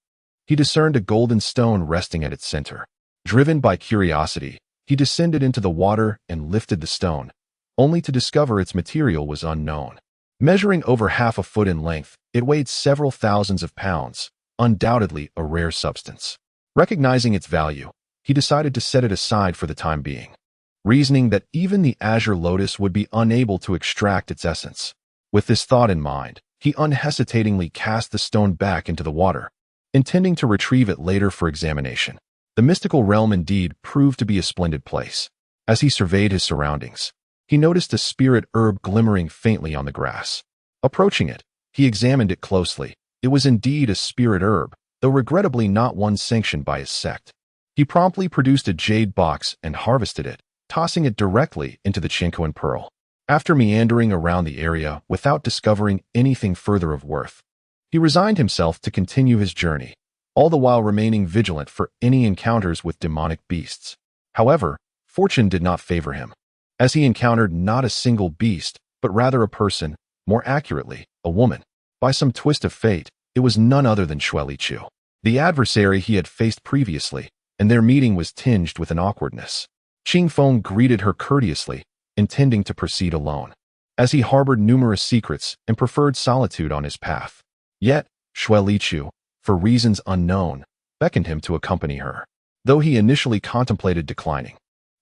he discerned a golden stone resting at its center. Driven by curiosity, he descended into the water and lifted the stone, only to discover its material was unknown. Measuring over half a foot in length, it weighed several thousands of pounds, undoubtedly a rare substance. Recognizing its value, he decided to set it aside for the time being, reasoning that even the azure lotus would be unable to extract its essence. With this thought in mind, he unhesitatingly cast the stone back into the water, intending to retrieve it later for examination. The mystical realm indeed proved to be a splendid place. As he surveyed his surroundings, he noticed a spirit herb glimmering faintly on the grass. Approaching it, he examined it closely. It was indeed a spirit herb, though regrettably not one sanctioned by his sect. He promptly produced a jade box and harvested it, tossing it directly into the Qianquan pearl. After meandering around the area without discovering anything further of worth, he resigned himself to continue his journey, all the while remaining vigilant for any encounters with demonic beasts. However, fortune did not favor him, as he encountered not a single beast, but rather a person, more accurately, a woman. By some twist of fate, it was none other than Xue Liqiu, the adversary he had faced previously, and their meeting was tinged with an awkwardness. Qing Feng greeted her courteously, intending to proceed alone, as he harbored numerous secrets and preferred solitude on his path. Yet, Xue Liqiu, for reasons unknown, beckoned him to accompany her. Though he initially contemplated declining,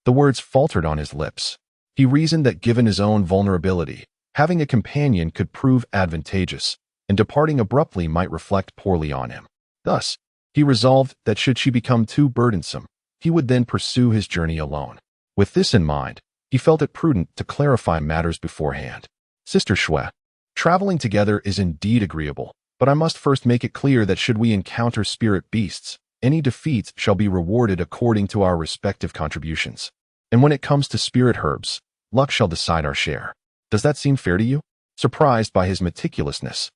the words faltered on his lips. He reasoned that given his own vulnerability, having a companion could prove advantageous, and departing abruptly might reflect poorly on him. Thus, he resolved that should she become too burdensome, he would then pursue his journey alone. With this in mind, he felt it prudent to clarify matters beforehand. Sister Xue, traveling together is indeed agreeable, but I must first make it clear that should we encounter spirit beasts, any defeats shall be rewarded according to our respective contributions. And when it comes to spirit herbs, luck shall decide our share. Does that seem fair to you? Surprised by his meticulousness,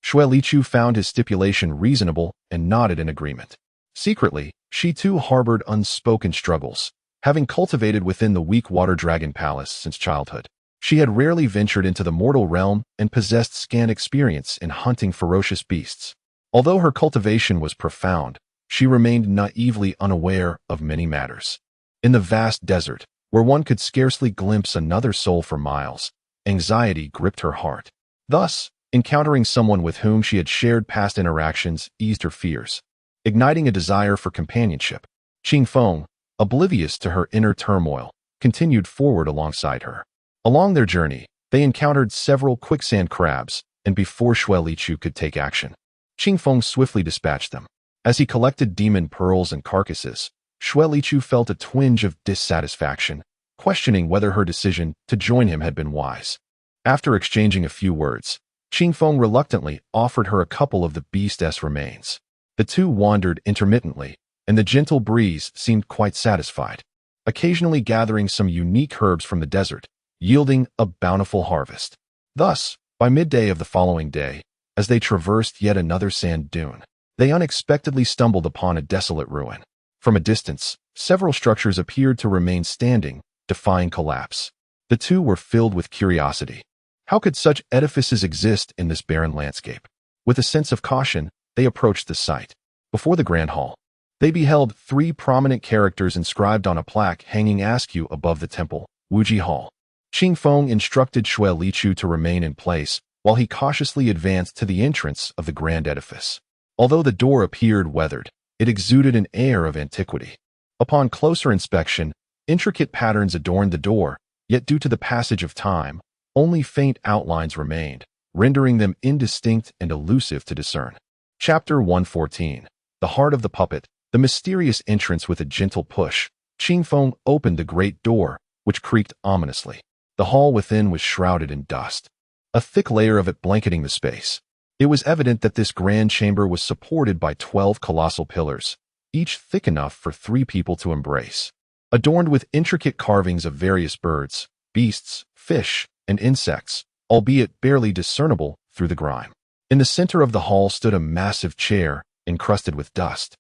Xue Liqiu found his stipulation reasonable and nodded in agreement. Secretly, she too harbored unspoken struggles, having cultivated within the weak water dragon palace since childhood. She had rarely ventured into the mortal realm and possessed scant experience in hunting ferocious beasts. Although her cultivation was profound, she remained naively unaware of many matters. In the vast desert, where one could scarcely glimpse another soul for miles, anxiety gripped her heart. Thus, Encountering someone with whom she had shared past interactions eased her fears, igniting a desire for companionship. Qingfeng, oblivious to her inner turmoil, continued forward alongside her. Along their journey, they encountered several quicksand crabs, and before Xue Lichu could take action, Qingfeng swiftly dispatched them. As he collected demon pearls and carcasses, Xue Lichu felt a twinge of dissatisfaction, questioning whether her decision to join him had been wise. After exchanging a few words, Qingfeng reluctantly offered her a couple of the beast's remains. The two wandered intermittently, and the gentle breeze seemed quite satisfied, occasionally gathering some unique herbs from the desert, yielding a bountiful harvest. Thus, by midday of the following day, as they traversed yet another sand dune, they unexpectedly stumbled upon a desolate ruin. From a distance, several structures appeared to remain standing, defying collapse. The two were filled with curiosity. How could such edifices exist in this barren landscape? With a sense of caution, they approached the site. Before the grand hall, they beheld three prominent characters inscribed on a plaque hanging askew above the temple, Wuji Hall. Qingfeng instructed Xue Lichu to remain in place while he cautiously advanced to the entrance of the grand edifice. Although the door appeared weathered, it exuded an air of antiquity. Upon closer inspection, intricate patterns adorned the door, yet due to the passage of time, only faint outlines remained, rendering them indistinct and elusive to discern. Chapter 114. The Heart of the Puppet. The mysterious entrance. With a gentle push, Qingfeng opened the great door, which creaked ominously. The hall within was shrouded in dust, a thick layer of it blanketing the space. It was evident that this grand chamber was supported by 12 colossal pillars, each thick enough for 3 people to embrace. Adorned with intricate carvings of various birds, beasts, fish, and insects, albeit barely discernible through the grime. In the center of the hall stood a massive chair, encrusted with dust,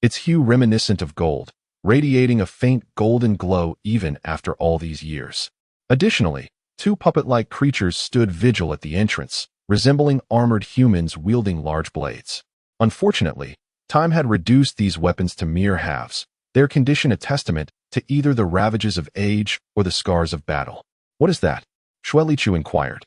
its hue reminiscent of gold, radiating a faint golden glow even after all these years. Additionally, 2 puppet-like creatures stood vigil at the entrance, resembling armored humans wielding large blades. Unfortunately, time had reduced these weapons to mere halves, their condition a testament to either the ravages of age or the scars of battle. "What is that?" Xue Lichu inquired,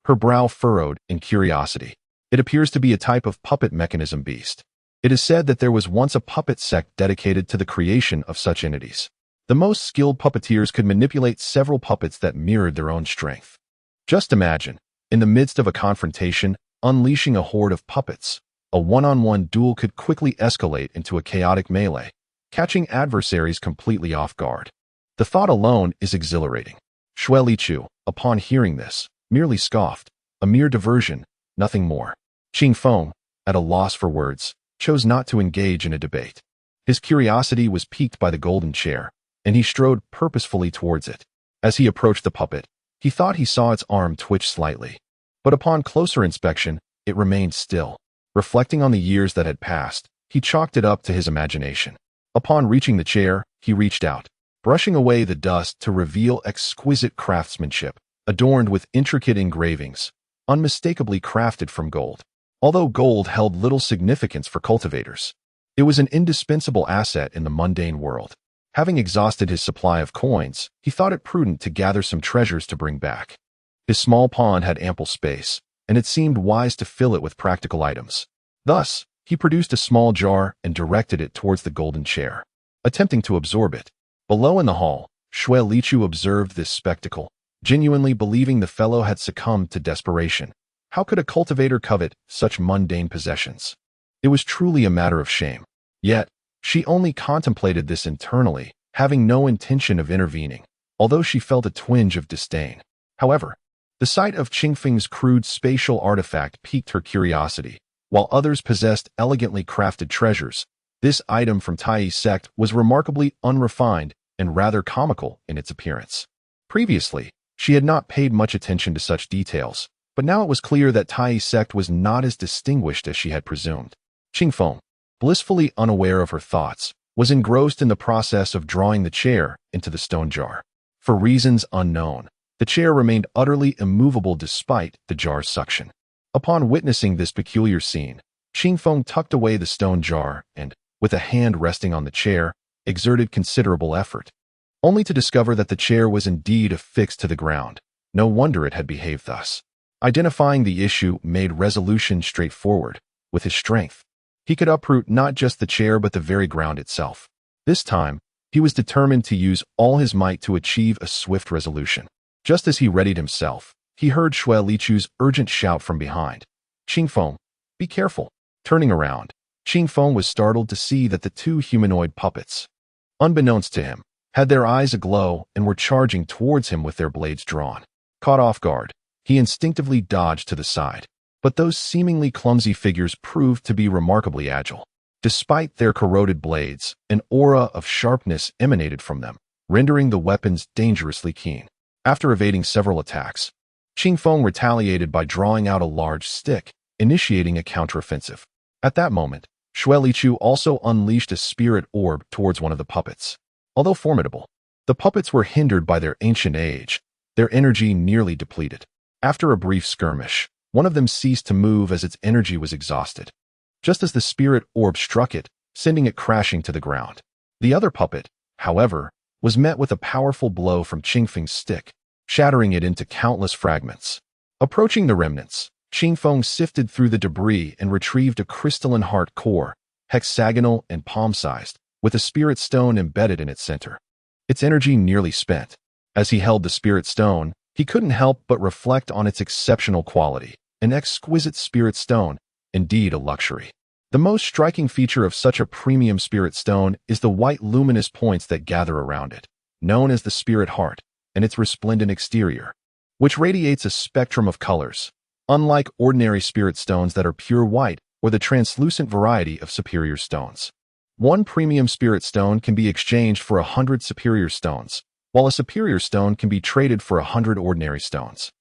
her brow furrowed in curiosity. "It appears to be a type of puppet mechanism beast. It is said that there was once a puppet sect dedicated to the creation of such entities. The most skilled puppeteers could manipulate several puppets that mirrored their own strength. Just imagine, in the midst of a confrontation, unleashing a horde of puppets. A one-on-one duel could quickly escalate into a chaotic melee, catching adversaries completely off guard. The thought alone is exhilarating." Xue Lichu, upon hearing this, merely scoffed, a mere diversion, nothing more. Qingfeng, at a loss for words, chose not to engage in a debate. His curiosity was piqued by the golden chair, and he strode purposefully towards it. As he approached the puppet, he thought he saw its arm twitch slightly. But upon closer inspection, it remained still. Reflecting on the years that had passed, he chalked it up to his imagination. Upon reaching the chair, he reached out, brushing away the dust to reveal exquisite craftsmanship, adorned with intricate engravings, unmistakably crafted from gold. Although gold held little significance for cultivators, it was an indispensable asset in the mundane world. Having exhausted his supply of coins, he thought it prudent to gather some treasures to bring back. His small pond had ample space, and it seemed wise to fill it with practical items. Thus, he produced a small jar and directed it towards the golden chair, attempting to absorb it. Below in the hall, Xue Lichu observed this spectacle, genuinely believing the fellow had succumbed to desperation. How could a cultivator covet such mundane possessions? It was truly a matter of shame. Yet, she only contemplated this internally, having no intention of intervening, although she felt a twinge of disdain. However, the sight of Qingfeng's crude spatial artifact piqued her curiosity. While others possessed elegantly crafted treasures, this item from Tai's sect was remarkably unrefined and rather comical in its appearance. Previously, she had not paid much attention to such details, but now it was clear that Tai's sect was not as distinguished as she had presumed. Qingfeng, blissfully unaware of her thoughts, was engrossed in the process of drawing the chair into the stone jar. For reasons unknown, the chair remained utterly immovable despite the jar's suction. Upon witnessing this peculiar scene, Qingfeng tucked away the stone jar and, with a hand resting on the chair, exerted considerable effort, only to discover that the chair was indeed affixed to the ground. No wonder it had behaved thus. Identifying the issue made resolution straightforward. With his strength, he could uproot not just the chair but the very ground itself. This time, he was determined to use all his might to achieve a swift resolution. Just as he readied himself, he heard Xue Lichu's urgent shout from behind. "Qingfeng, be careful." Turning around, Qingfeng was startled to see that the two humanoid puppets, unbeknownst to him, had their eyes aglow and were charging towards him with their blades drawn. Caught off guard, he instinctively dodged to the side. But those seemingly clumsy figures proved to be remarkably agile. Despite their corroded blades, an aura of sharpness emanated from them, rendering the weapons dangerously keen. After evading several attacks, Qingfeng retaliated by drawing out a large stick, initiating a counteroffensive. At that moment, Xue Lichu also unleashed a spirit orb towards one of the puppets. Although formidable, the puppets were hindered by their ancient age, their energy nearly depleted. After a brief skirmish, one of them ceased to move as its energy was exhausted, just as the spirit orb struck it, sending it crashing to the ground. The other puppet, however, was met with a powerful blow from Qingfeng's stick, shattering it into countless fragments. Approaching the remnants, Qingfeng sifted through the debris and retrieved a crystalline heart core, hexagonal and palm-sized, with a spirit stone embedded in its center. Its energy nearly spent. As he held the spirit stone, he couldn't help but reflect on its exceptional quality. An exquisite spirit stone, indeed a luxury. The most striking feature of such a premium spirit stone is the white luminous points that gather around it, known as the spirit heart, and its resplendent exterior, which radiates a spectrum of colors, unlike ordinary spirit stones that are pure white or the translucent variety of superior stones. One premium spirit stone can be exchanged for 100 superior stones, while a superior stone can be traded for 100 ordinary stones.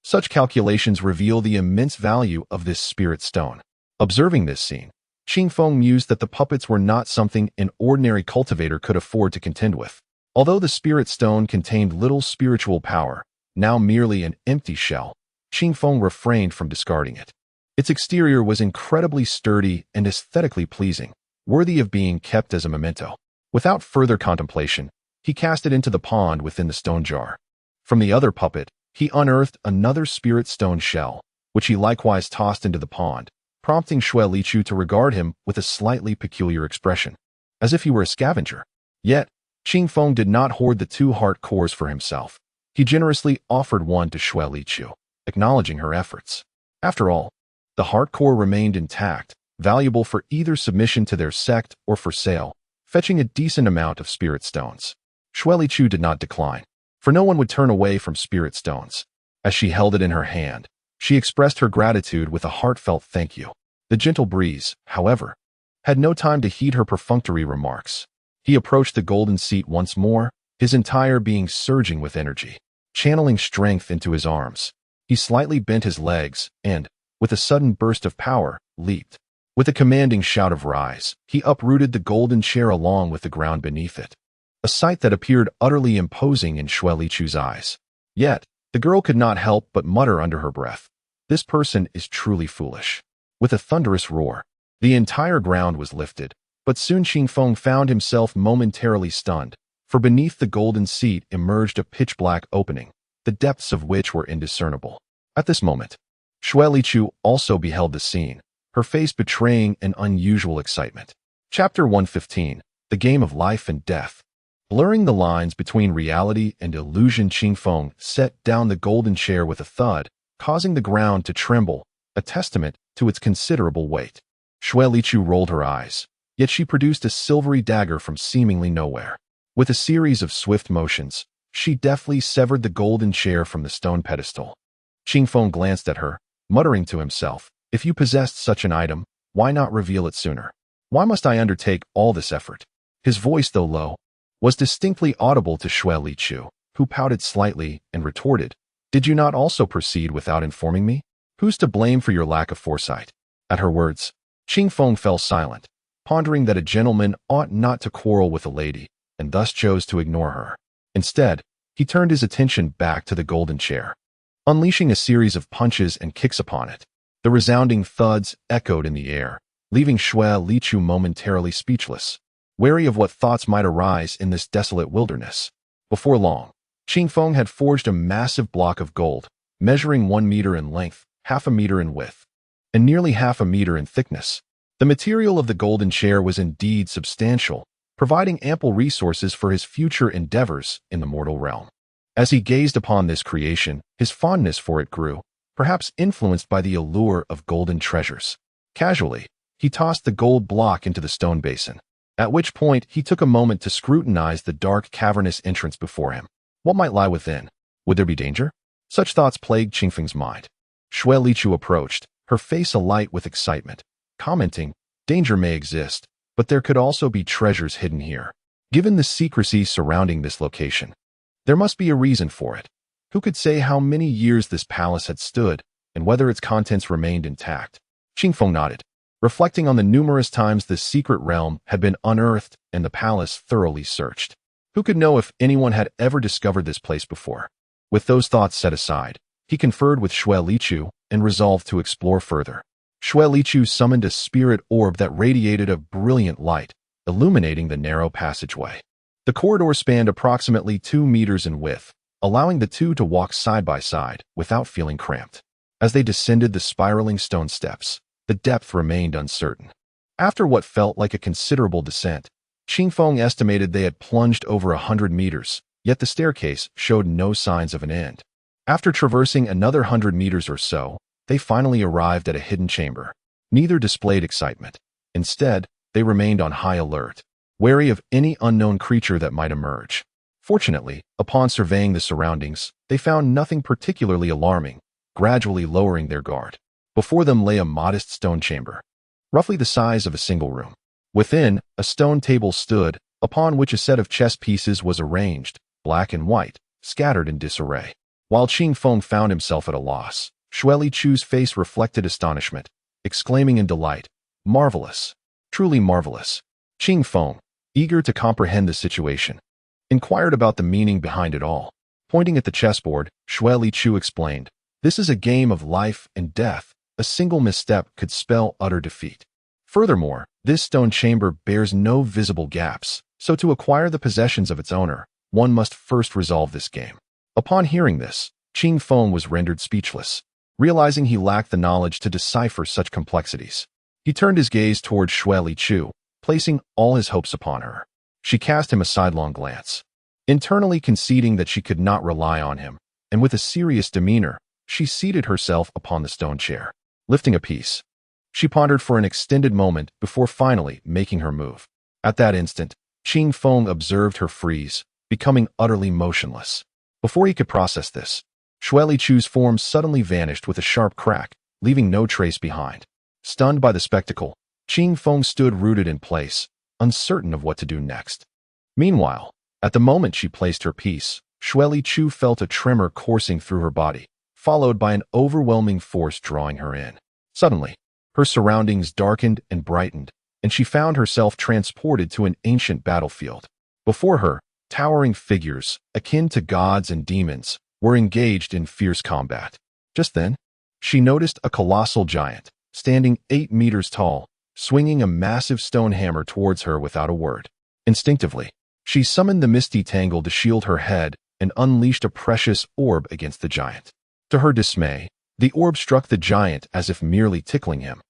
Such calculations reveal the immense value of this spirit stone. Observing this scene, Qingfeng mused that the puppets were not something an ordinary cultivator could afford to contend with. Although the spirit stone contained little spiritual power, now merely an empty shell, Qingfeng refrained from discarding it. Its exterior was incredibly sturdy and aesthetically pleasing, worthy of being kept as a memento. Without further contemplation, he cast it into the pond within the stone jar. From the other puppet, he unearthed another spirit stone shell, which he likewise tossed into the pond, prompting Xue Lichu to regard him with a slightly peculiar expression, as if he were a scavenger. Yet, Qingfeng did not hoard the two heart cores for himself. He generously offered one to Xue Lichu, acknowledging her efforts. After all, the heart core remained intact, valuable for either submission to their sect or for sale, fetching a decent amount of spirit stones. Xue Lichu did not decline, for no one would turn away from spirit stones. As she held it in her hand, she expressed her gratitude with a heartfelt thank you. The gentle breeze, however, had no time to heed her perfunctory remarks. He approached the golden seat once more, his entire being surging with energy. Channeling strength into his arms, he slightly bent his legs and, with a sudden burst of power, leaped. With a commanding shout of rise, he uprooted the golden chair along with the ground beneath it, a sight that appeared utterly imposing in Xue Lichu's eyes. Yet, the girl could not help but mutter under her breath, "This person is truly foolish." With a thunderous roar, the entire ground was lifted, but soon Qingfeng found himself momentarily stunned, for beneath the golden seat emerged a pitch-black opening, the depths of which were indiscernible. At this moment, Xue Lichu also beheld the scene, her face betraying an unusual excitement. Chapter 115, The Game of Life and Death. Blurring the lines between reality and illusion, Qingfeng set down the golden chair with a thud, causing the ground to tremble, a testament to its considerable weight. Xue Lichu rolled her eyes, yet she produced a silvery dagger from seemingly nowhere. With a series of swift motions, she deftly severed the golden chair from the stone pedestal. Qingfeng glanced at her, muttering to himself, "If you possessed such an item, why not reveal it sooner? Why must I undertake all this effort?" His voice, though low, was distinctly audible to Xue Lichu, who pouted slightly and retorted, "Did you not also proceed without informing me? Who's to blame for your lack of foresight?" At her words, Qingfeng fell silent, pondering that a gentleman ought not to quarrel with a lady, and thus chose to ignore her. Instead, he turned his attention back to the golden chair, unleashing a series of punches and kicks upon it. The resounding thuds echoed in the air, leaving Xue Lichu momentarily speechless, wary of what thoughts might arise in this desolate wilderness. Before long, Qingfeng had forged a massive block of gold, measuring 1 meter in length, half a meter in width, and nearly half a meter in thickness. The material of the golden chair was indeed substantial, providing ample resources for his future endeavors in the mortal realm. As he gazed upon this creation, his fondness for it grew, perhaps influenced by the allure of golden treasures. Casually, he tossed the gold block into the stone basin, at which point he took a moment to scrutinize the dark, cavernous entrance before him. What might lie within? Would there be danger? Such thoughts plagued Qingfeng's mind. Xue Lichu approached, her face alight with excitement, commenting, "Danger may exist, but there could also be treasures hidden here. Given the secrecy surrounding this location, there must be a reason for it. Who could say how many years this palace had stood, and whether its contents remained intact?" Qingfeng nodded, reflecting on the numerous times this secret realm had been unearthed and the palace thoroughly searched. Who could know if anyone had ever discovered this place before? With those thoughts set aside, he conferred with Xue Lichu and resolved to explore further. Xue Lichu summoned a spirit orb that radiated a brilliant light, illuminating the narrow passageway. The corridor spanned approximately 2 meters in width, allowing the two to walk side by side without feeling cramped. As they descended the spiraling stone steps, the depth remained uncertain. After what felt like a considerable descent, Qingfeng estimated they had plunged over 100 meters, yet the staircase showed no signs of an end. After traversing another 100 meters or so, they finally arrived at a hidden chamber. Neither displayed excitement. Instead, they remained on high alert, wary of any unknown creature that might emerge. Fortunately, upon surveying the surroundings, they found nothing particularly alarming, gradually lowering their guard. Before them lay a modest stone chamber, roughly the size of a single room. Within, a stone table stood, upon which a set of chess pieces was arranged, black and white, scattered in disarray. While Qingfeng found himself at a loss, Xue Lichu's face reflected astonishment, exclaiming in delight, "Marvelous! Truly marvelous!" Qingfeng, eager to comprehend the situation, inquired about the meaning behind it all. Pointing at the chessboard, Xue Lichu explained, "This is a game of life and death. A single misstep could spell utter defeat. Furthermore, this stone chamber bears no visible gaps, so to acquire the possessions of its owner, one must first resolve this game." Upon hearing this, Qingfeng was rendered speechless, realizing he lacked the knowledge to decipher such complexities. He turned his gaze toward Xue Lichu, placing all his hopes upon her. She cast him a sidelong glance, internally conceding that she could not rely on him, and with a serious demeanor, she seated herself upon the stone chair. Lifting a piece, she pondered for an extended moment before finally making her move. At that instant, Qingfeng observed her freeze, becoming utterly motionless. Before he could process this, Xue Lichu's form suddenly vanished with a sharp crack, leaving no trace behind. Stunned by the spectacle, Qingfeng stood rooted in place, uncertain of what to do next. Meanwhile, at the moment she placed her piece, Xue Lichu felt a tremor coursing through her body, followed by an overwhelming force drawing her in. Suddenly, her surroundings darkened and brightened, and she found herself transported to an ancient battlefield. Before her, towering figures, akin to gods and demons, were engaged in fierce combat. Just then, she noticed a colossal giant, standing 8 meters tall, swinging a massive stone hammer towards her without a word. Instinctively, she summoned the misty tangle to shield her head and unleashed a precious orb against the giant. To her dismay, the orb struck the giant as if merely tickling him,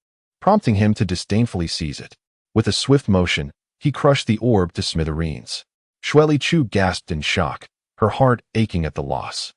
prompting him to disdainfully seize it. With a swift motion, he crushed the orb to smithereens. Xue Lichu gasped in shock, her heart aching at the loss.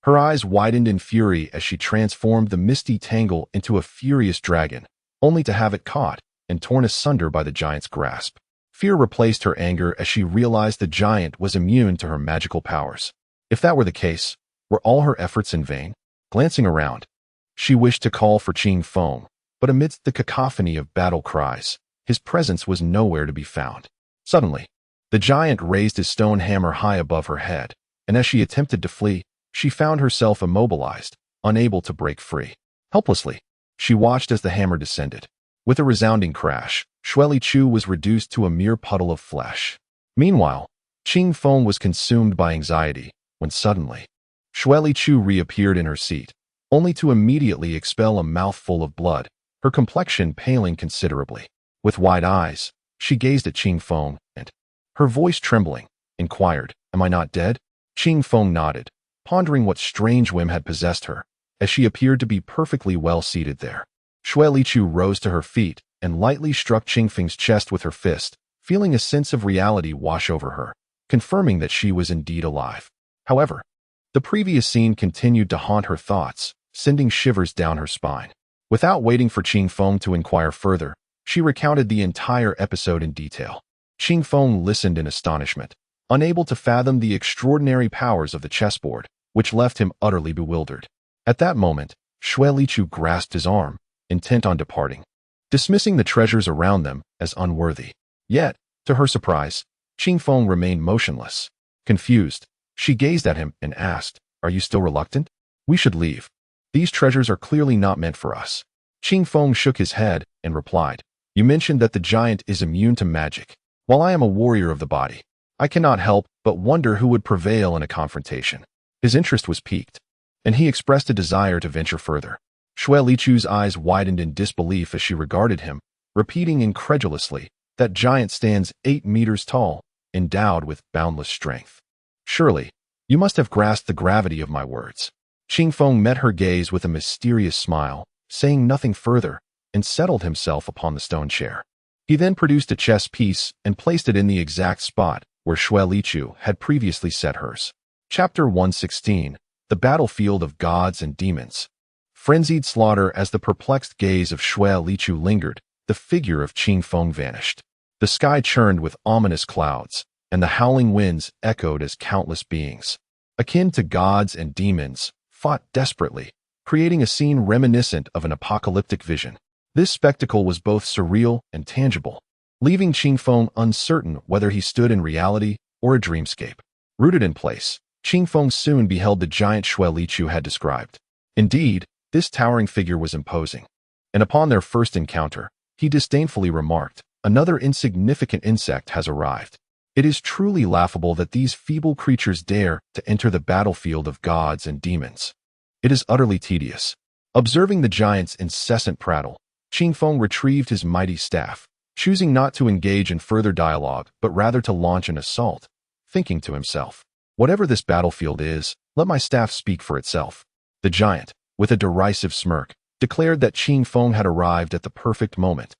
Her eyes widened in fury as she transformed the misty tangle into a furious dragon, only to have it caught and torn asunder by the giant's grasp. Fear replaced her anger as she realized the giant was immune to her magical powers. If that were the case, were all her efforts in vain? Glancing around, she wished to call for Qingfeng, but amidst the cacophony of battle cries, his presence was nowhere to be found. Suddenly, the giant raised his stone hammer high above her head, and as she attempted to flee, she found herself immobilized, unable to break free. Helplessly, she watched as the hammer descended. With a resounding crash, Xue Lichu was reduced to a mere puddle of flesh. Meanwhile, Qingfeng was consumed by anxiety, when suddenly, Xue Lichu reappeared in her seat, only to immediately expel a mouthful of blood, her complexion paling considerably. With wide eyes, she gazed at Qingfeng and, her voice trembling, inquired, "Am I not dead?" Qingfeng nodded, pondering what strange whim had possessed her, as she appeared to be perfectly well seated there. Xue Liqiu rose to her feet and lightly struck Qingfeng's chest with her fist, feeling a sense of reality wash over her, confirming that she was indeed alive. However, the previous scene continued to haunt her thoughts, sending shivers down her spine. Without waiting for Qingfeng to inquire further, she recounted the entire episode in detail. Qingfeng listened in astonishment, unable to fathom the extraordinary powers of the chessboard, which left him utterly bewildered. At that moment, Xue Liqiu grasped his arm, intent on departing, dismissing the treasures around them as unworthy. Yet, to her surprise, Qingfeng remained motionless. Confused, she gazed at him and asked, "Are you still reluctant? We should leave. These treasures are clearly not meant for us." Qingfeng shook his head and replied, "You mentioned that the giant is immune to magic. While I am a warrior of the body, I cannot help but wonder who would prevail in a confrontation." His interest was piqued, and he expressed a desire to venture further. Xue Liqiu's eyes widened in disbelief as she regarded him, repeating incredulously, "That giant stands 8 meters tall, endowed with boundless strength. Surely, you must have grasped the gravity of my words." Qingfeng met her gaze with a mysterious smile, saying nothing further, and settled himself upon the stone chair. He then produced a chess piece and placed it in the exact spot where Xue Liqiu had previously set hers. Chapter 116, The Battlefield of Gods and Demons. Frenzied slaughter. As the perplexed gaze of Xue Liqiu lingered, the figure of Qingfeng vanished. The sky churned with ominous clouds, and the howling winds echoed as countless beings, akin to gods and demons, fought desperately, creating a scene reminiscent of an apocalyptic vision. This spectacle was both surreal and tangible, leaving Qingfeng uncertain whether he stood in reality or a dreamscape. Rooted in place, Qingfeng soon beheld the giant Xue Liqiu had described. Indeed, this towering figure was imposing, and upon their first encounter, he disdainfully remarked, "Another insignificant insect has arrived. It is truly laughable that these feeble creatures dare to enter the battlefield of gods and demons. It is utterly tedious." Observing the giant's incessant prattle, Qingfeng retrieved his mighty staff, choosing not to engage in further dialogue but rather to launch an assault, thinking to himself, "Whatever this battlefield is, let my staff speak for itself." The giant, with a derisive smirk, declared that Qingfeng had arrived at the perfect moment,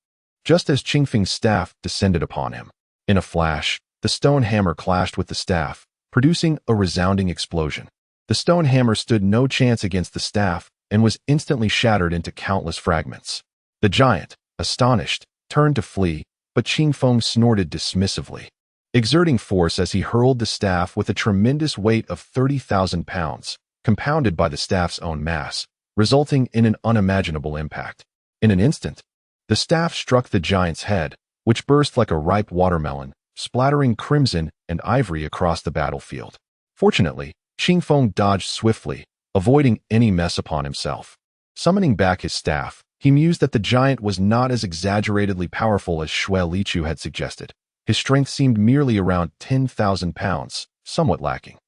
just as Qingfeng's staff descended upon him. In a flash, the stone hammer clashed with the staff, producing a resounding explosion. The stone hammer stood no chance against the staff and was instantly shattered into countless fragments. The giant, astonished, turned to flee, but Qingfeng snorted dismissively, exerting force as he hurled the staff with a tremendous weight of 30,000 pounds, compounded by the staff's own mass, resulting in an unimaginable impact. In an instant, the staff struck the giant's head, which burst like a ripe watermelon, splattering crimson and ivory across the battlefield. Fortunately, Qingfeng dodged swiftly, avoiding any mess upon himself. Summoning back his staff, he mused that the giant was not as exaggeratedly powerful as Xue Liqiu had suggested. His strength seemed merely around 10,000 pounds, somewhat lacking.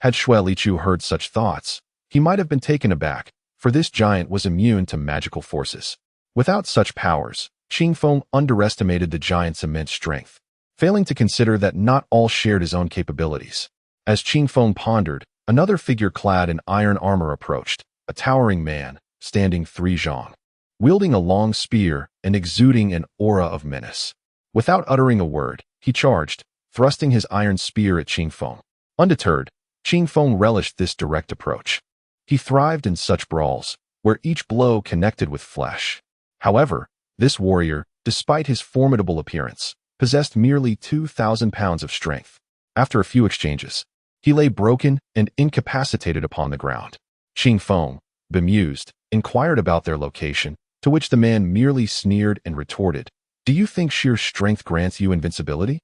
Had Xue Liqiu heard such thoughts, he might have been taken aback, for this giant was immune to magical forces. Without such powers, Qingfeng underestimated the giant's immense strength, failing to consider that not all shared his own capabilities. As Qingfeng pondered, another figure clad in iron armor approached, a towering man, standing 3 zhang, wielding a long spear and exuding an aura of menace. Without uttering a word, he charged, thrusting his iron spear at Qingfeng. Undeterred, Qingfeng relished this direct approach. He thrived in such brawls, where each blow connected with flesh. However, this warrior, despite his formidable appearance, possessed merely 2,000 pounds of strength. After a few exchanges, he lay broken and incapacitated upon the ground. Qingfeng, bemused, inquired about their location, to which the man merely sneered and retorted, "Do you think sheer strength grants you invincibility?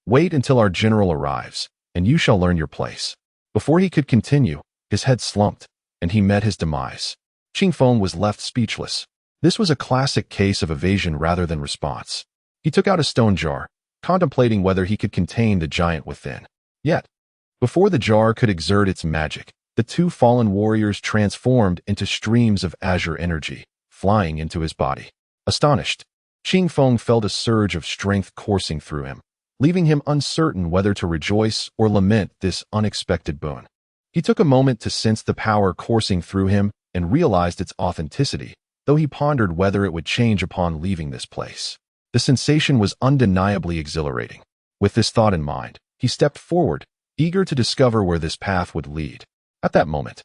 Wait until our general arrives, and you shall learn your place." Before he could continue, his head slumped, and he met his demise. Qingfeng was left speechless. This was a classic case of evasion rather than response. He took out a stone jar, contemplating whether he could contain the giant within. Yet, before the jar could exert its magic, the 2 fallen warriors transformed into streams of azure energy, flying into his body. Astonished, Qingfeng felt a surge of strength coursing through him, leaving him uncertain whether to rejoice or lament this unexpected boon. He took a moment to sense the power coursing through him and realized its authenticity, though he pondered whether it would change upon leaving this place. The sensation was undeniably exhilarating. With this thought in mind, he stepped forward, eager to discover where this path would lead. At that moment,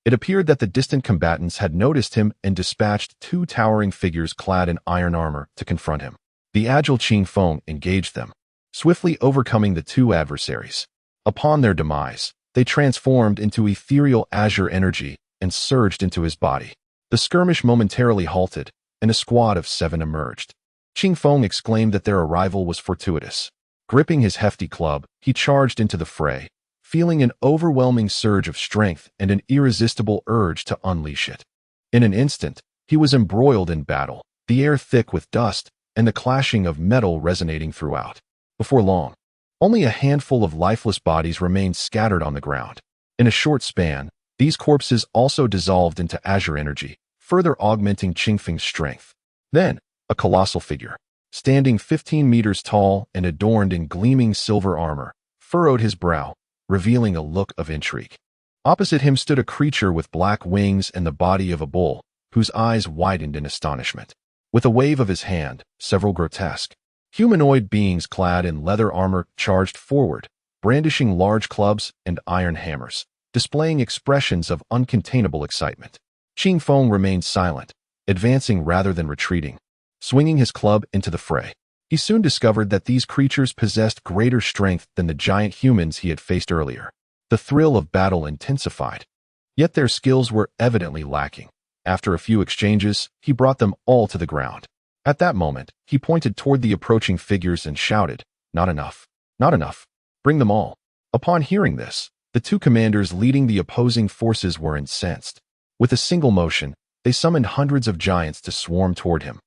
it appeared that the distant combatants had noticed him and dispatched two towering figures clad in iron armor to confront him. The agile Qing Feng engaged them, swiftly overcoming the two adversaries. Upon their demise, they transformed into ethereal azure energy and surged into his body. The skirmish momentarily halted, and a squad of 7 emerged. Qing Feng exclaimed that their arrival was fortuitous. Gripping his hefty club, he charged into the fray, feeling an overwhelming surge of strength and an irresistible urge to unleash it. In an instant, he was embroiled in battle, the air thick with dust and the clashing of metal resonating throughout. Before long, only a handful of lifeless bodies remained scattered on the ground. In a short span, these corpses also dissolved into azure energy, further augmenting Qing Feng's strength. Then, a colossal figure, standing 15 meters tall and adorned in gleaming silver armor, furrowed his brow, revealing a look of intrigue. Opposite him stood a creature with black wings and the body of a bull, whose eyes widened in astonishment. With a wave of his hand, several grotesque, humanoid beings clad in leather armor charged forward, brandishing large clubs and iron hammers, displaying expressions of uncontainable excitement. Qing Feng remained silent, advancing rather than retreating, swinging his club into the fray. He soon discovered that these creatures possessed greater strength than the giant humans he had faced earlier. The thrill of battle intensified, yet their skills were evidently lacking. After a few exchanges, he brought them all to the ground. At that moment, he pointed toward the approaching figures and shouted, "Not enough! Not enough! Bring them all!" Upon hearing this, the two commanders leading the opposing forces were incensed. With a single motion, they summoned hundreds of giants to swarm toward him.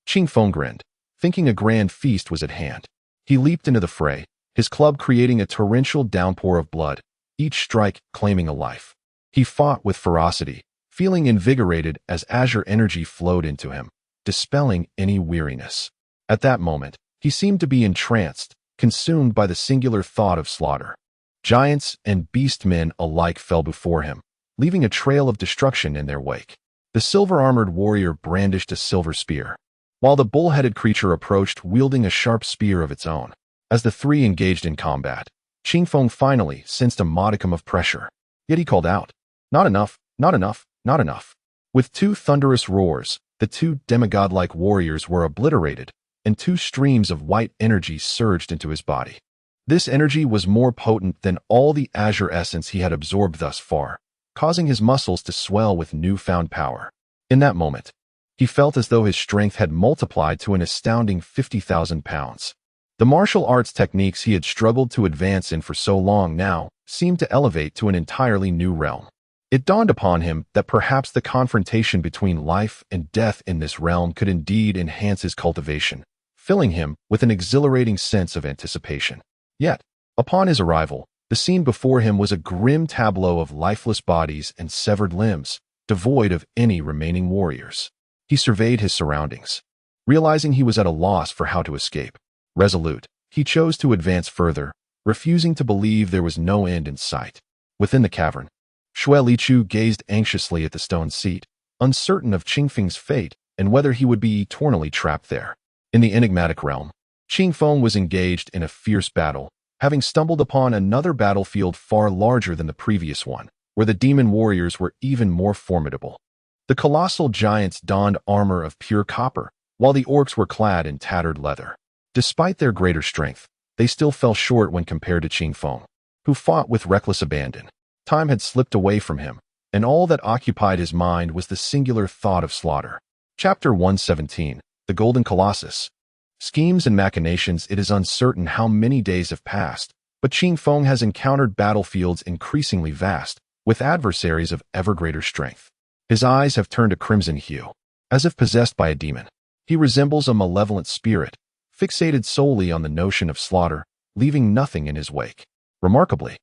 Qing Feng grinned, thinking a grand feast was at hand. He leaped into the fray, his club creating a torrential downpour of blood, each strike claiming a life. He fought with ferocity, feeling invigorated as azure energy flowed into him, dispelling any weariness. At that moment, he seemed to be entranced, consumed by the singular thought of slaughter. Giants and beast-men alike fell before him, leaving a trail of destruction in their wake. The silver-armored warrior brandished a silver spear, while the bull-headed creature approached wielding a sharp spear of its own. As the three engaged in combat, Qing Feng finally sensed a modicum of pressure. Yet he called out, "Not enough, not enough, not enough." With two thunderous roars, the two demigod-like warriors were obliterated, and two streams of white energy surged into his body. This energy was more potent than all the azure essence he had absorbed thus far, causing his muscles to swell with newfound power. In that moment, he felt as though his strength had multiplied to an astounding 50,000 pounds. The martial arts techniques he had struggled to advance in for so long now seemed to elevate to an entirely new realm. It dawned upon him that perhaps the confrontation between life and death in this realm could indeed enhance his cultivation, filling him with an exhilarating sense of anticipation. Yet, upon his arrival, the scene before him was a grim tableau of lifeless bodies and severed limbs, devoid of any remaining warriors. He surveyed his surroundings, realizing he was at a loss for how to escape. Resolute, he chose to advance further, refusing to believe there was no end in sight. Within the cavern, Xue Lichu gazed anxiously at the stone seat, uncertain of Qing Feng's fate and whether he would be eternally trapped there. In the enigmatic realm, Qing Feng was engaged in a fierce battle, having stumbled upon another battlefield far larger than the previous one, where the demon warriors were even more formidable. The colossal giants donned armor of pure copper, while the orcs were clad in tattered leather. Despite their greater strength, they still fell short when compared to Qing Feng, who fought with reckless abandon. Time had slipped away from him, and all that occupied his mind was the singular thought of slaughter. Chapter 117, The Golden Colossus. Schemes and machinations. It is uncertain how many days have passed, but Qing Feng has encountered battlefields increasingly vast, with adversaries of ever greater strength. His eyes have turned a crimson hue, as if possessed by a demon. He resembles a malevolent spirit, fixated solely on the notion of slaughter, leaving nothing in his wake. Remarkably,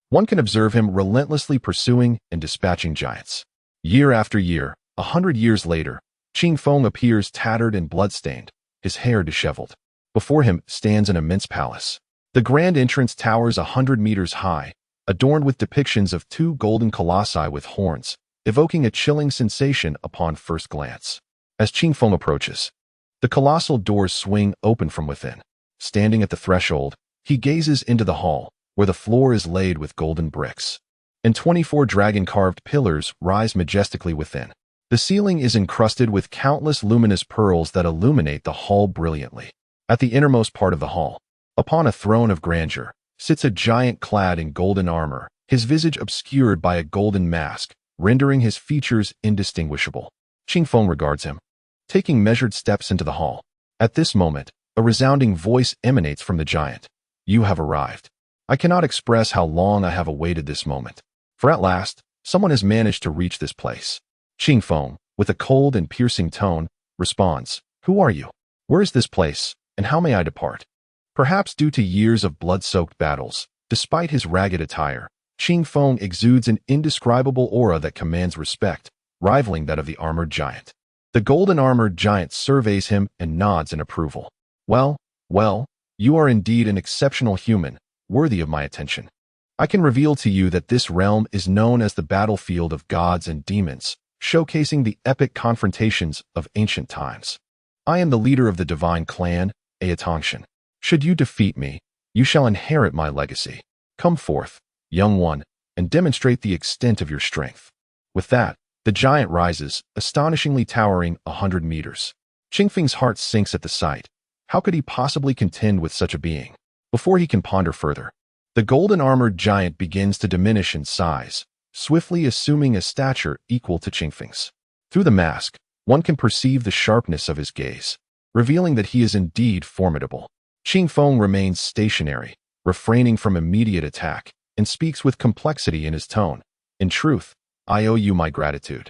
one can observe him relentlessly pursuing and dispatching giants. Year after year, 100 years later, Qing Feng appears tattered and bloodstained, his hair disheveled. Before him stands an immense palace. The grand entrance towers 100 meters high, adorned with depictions of two golden colossi with horns, evoking a chilling sensation upon first glance. As Qingfeng approaches, the colossal doors swing open from within. Standing at the threshold, he gazes into the hall, where the floor is laid with golden bricks, and 24 dragon-carved pillars rise majestically within. The ceiling is encrusted with countless luminous pearls that illuminate the hall brilliantly. At the innermost part of the hall, upon a throne of grandeur, sits a giant clad in golden armor, his visage obscured by a golden mask, rendering his features indistinguishable. Qingfeng regards him, taking measured steps into the hall. At this moment, a resounding voice emanates from the giant. "You have arrived. I cannot express how long I have awaited this moment. For at last, someone has managed to reach this place." Qingfeng, with a cold and piercing tone, responds, "Who are you? Where is this place, and how may I depart?" Perhaps due to years of blood-soaked battles, despite his ragged attire, Qingfeng exudes an indescribable aura that commands respect, rivaling that of the armored giant. The golden-armored giant surveys him and nods in approval. Well, you are indeed an exceptional human, worthy of my attention. I can reveal to you that this realm is known as the battlefield of gods and demons, showcasing the epic confrontations of ancient times. I am the leader of the divine clan, Aotangshan. Should you defeat me, you shall inherit my legacy. Come forth, young one, and demonstrate the extent of your strength." With that, the giant rises, astonishingly towering 100 meters. Qingfeng's heart sinks at the sight. How could he possibly contend with such a being? Before he can ponder further, the golden-armored giant begins to diminish in size, swiftly assuming a stature equal to Qingfeng's. Through the mask, one can perceive the sharpness of his gaze, revealing that he is indeed formidable. Qingfeng remains stationary, refraining from immediate attack, and speaks with complexity in his tone. "In truth, I owe you my gratitude.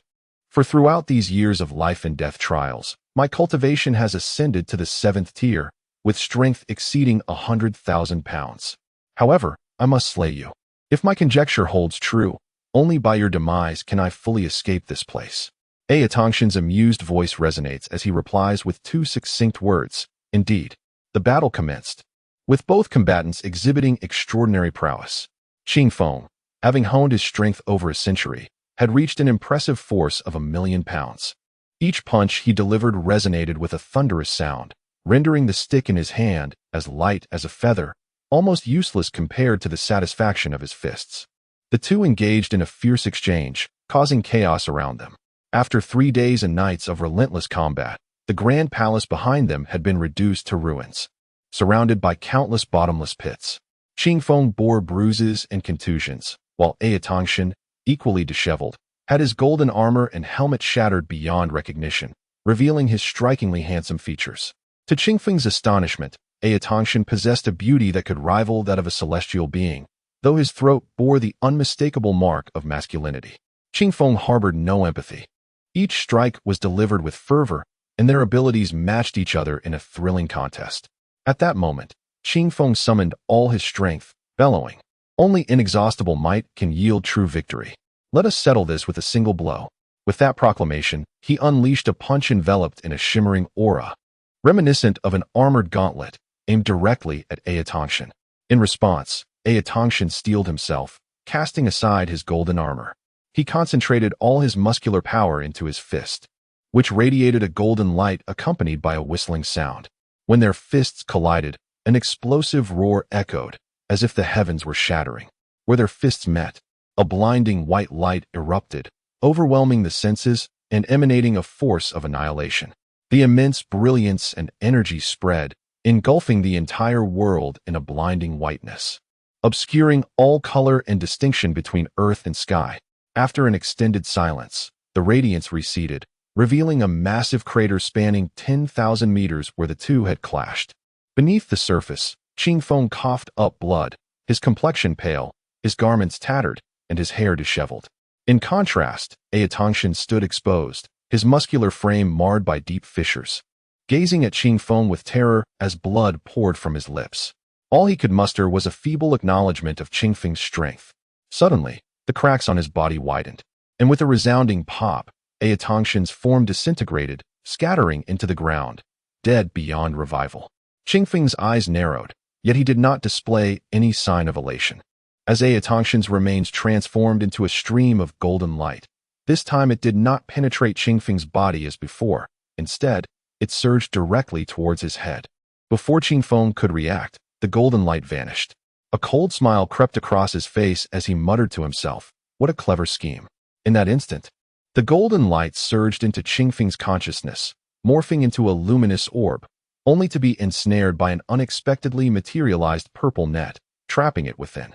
For throughout these years of life and death trials, my cultivation has ascended to the 7th tier, with strength exceeding 100,000 pounds. However, I must slay you. If my conjecture holds true, only by your demise can I fully escape this place." Aotangshan's amused voice resonates as he replies with 2 succinct words. Indeed, the battle commenced, with both combatants exhibiting extraordinary prowess. Qingfeng, having honed his strength over a century, had reached an impressive force of 1,000,000 pounds. Each punch he delivered resonated with a thunderous sound, rendering the stick in his hand as light as a feather, almost useless compared to the satisfaction of his fists. The two engaged in a fierce exchange, causing chaos around them. After 3 days and nights of relentless combat, the grand palace behind them had been reduced to ruins, surrounded by countless bottomless pits. Qingfeng bore bruises and contusions, while Aotangshan, equally disheveled, had his golden armor and helmet shattered beyond recognition, revealing his strikingly handsome features. To Qingfeng's astonishment, Aotangshan possessed a beauty that could rival that of a celestial being, though his throat bore the unmistakable mark of masculinity. Qingfeng harbored no empathy. Each strike was delivered with fervor, and their abilities matched each other in a thrilling contest. At that moment, Qingfeng summoned all his strength, bellowing, "Only inexhaustible might can yield true victory. Let us settle this with a single blow." With that proclamation, he unleashed a punch enveloped in a shimmering aura, reminiscent of an armored gauntlet, aimed directly at Aotangshan. In response, Aotangshan steeled himself, casting aside his golden armor. He concentrated all his muscular power into his fist, which radiated a golden light accompanied by a whistling sound. When their fists collided, an explosive roar echoed, as if the heavens were shattering. Where their fists met, a blinding white light erupted, overwhelming the senses and emanating a force of annihilation. The immense brilliance and energy spread, engulfing the entire world in a blinding whiteness, obscuring all color and distinction between earth and sky. After an extended silence, the radiance receded, revealing a massive crater spanning 10,000 meters where the two had clashed. Beneath the surface, Qingfeng coughed up blood, his complexion pale, his garments tattered, and his hair disheveled. In contrast, Aotangshan stood exposed, his muscular frame marred by deep fissures, gazing at Qingfeng with terror as blood poured from his lips. All he could muster was a feeble acknowledgement of Qingfeng's strength. Suddenly, the cracks on his body widened, and with a resounding pop, Aotangshan's form disintegrated, scattering into the ground, dead beyond revival. Qingfeng's eyes narrowed, yet he did not display any sign of elation. As Aotangshan's remains transformed into a stream of golden light, This time it did not penetrate Qingfeng's body as before. Instead, it surged directly towards his head. Before Qingfeng could react, the golden light vanished. A cold smile crept across his face as he muttered to himself, "What a clever scheme." In that instant, the golden light surged into Qingfeng's consciousness, morphing into a luminous orb, only to be ensnared by an unexpectedly materialized purple net, trapping it within.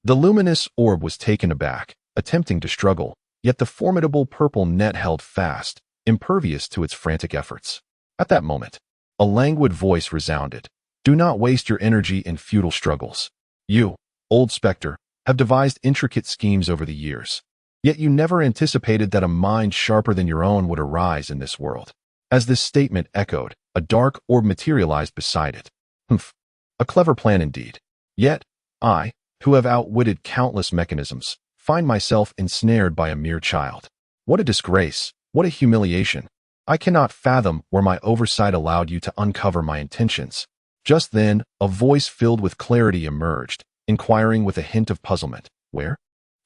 The luminous orb was taken aback, attempting to struggle, yet the formidable purple net held fast, impervious to its frantic efforts. At that moment, a languid voice resounded. "Do not waste your energy in futile struggles. You, old specter, have devised intricate schemes over the years. Yet you never anticipated that a mind sharper than your own would arise in this world." As this statement echoed, a dark orb materialized beside it. Humph, a clever plan indeed. Yet, I, who have outwitted countless mechanisms, find myself ensnared by a mere child. What a disgrace, what a humiliation. I cannot fathom where my oversight allowed you to uncover my intentions. Just then, a voice filled with clarity emerged, inquiring with a hint of puzzlement, "Where?"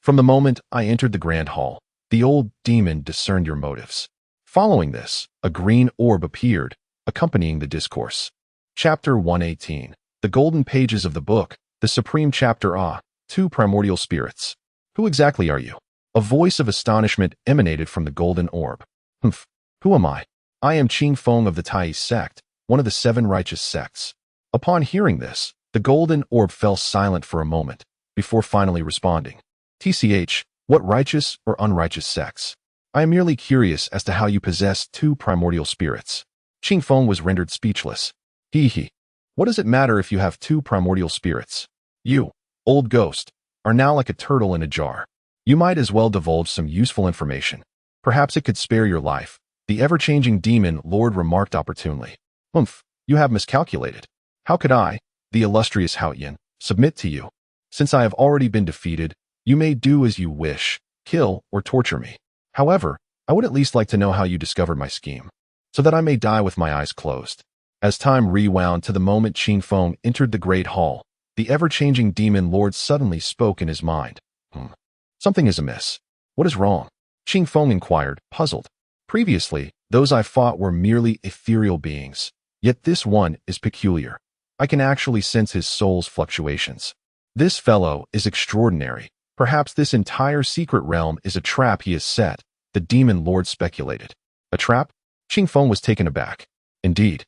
"From the moment I entered the grand hall, the old demon discerned your motives." Following this, a green orb appeared, accompanying the discourse. Chapter 118. The Golden Pages of the Book, the Supreme Chapter. Two Primordial Spirits. "Who exactly are you?" A voice of astonishment emanated from the golden orb. "Humph, who am I?" "I am Qingfeng of the Tai sect, one of the 7 righteous sects." Upon hearing this, the golden orb fell silent for a moment, before finally responding. "TCH, what righteous or unrighteous sects? I am merely curious as to how you possess 2 primordial spirits." Qingfeng was rendered speechless. He. What does it matter if you have 2 primordial spirits? You, old ghost, are now like a turtle in a jar. You might as well divulge some useful information. Perhaps it could spare your life, the ever-changing demon lord remarked opportunely. "Humph, you have miscalculated. How could I, the illustrious Haoyan, submit to you? Since I have already been defeated, you may do as you wish, kill or torture me. However, I would at least like to know how you discovered my scheme, so that I may die with my eyes closed." As time rewound to the moment Qingfeng entered the great hall, the ever-changing demon lord suddenly spoke in his mind. Something is amiss. What is wrong?" Qingfeng inquired, puzzled. "Previously, those I fought were merely ethereal beings, yet this one is peculiar. I can actually sense his soul's fluctuations. This fellow is extraordinary. Perhaps this entire secret realm is a trap he has set," the demon lord speculated. "A trap?" Qingfeng was taken aback. "Indeed.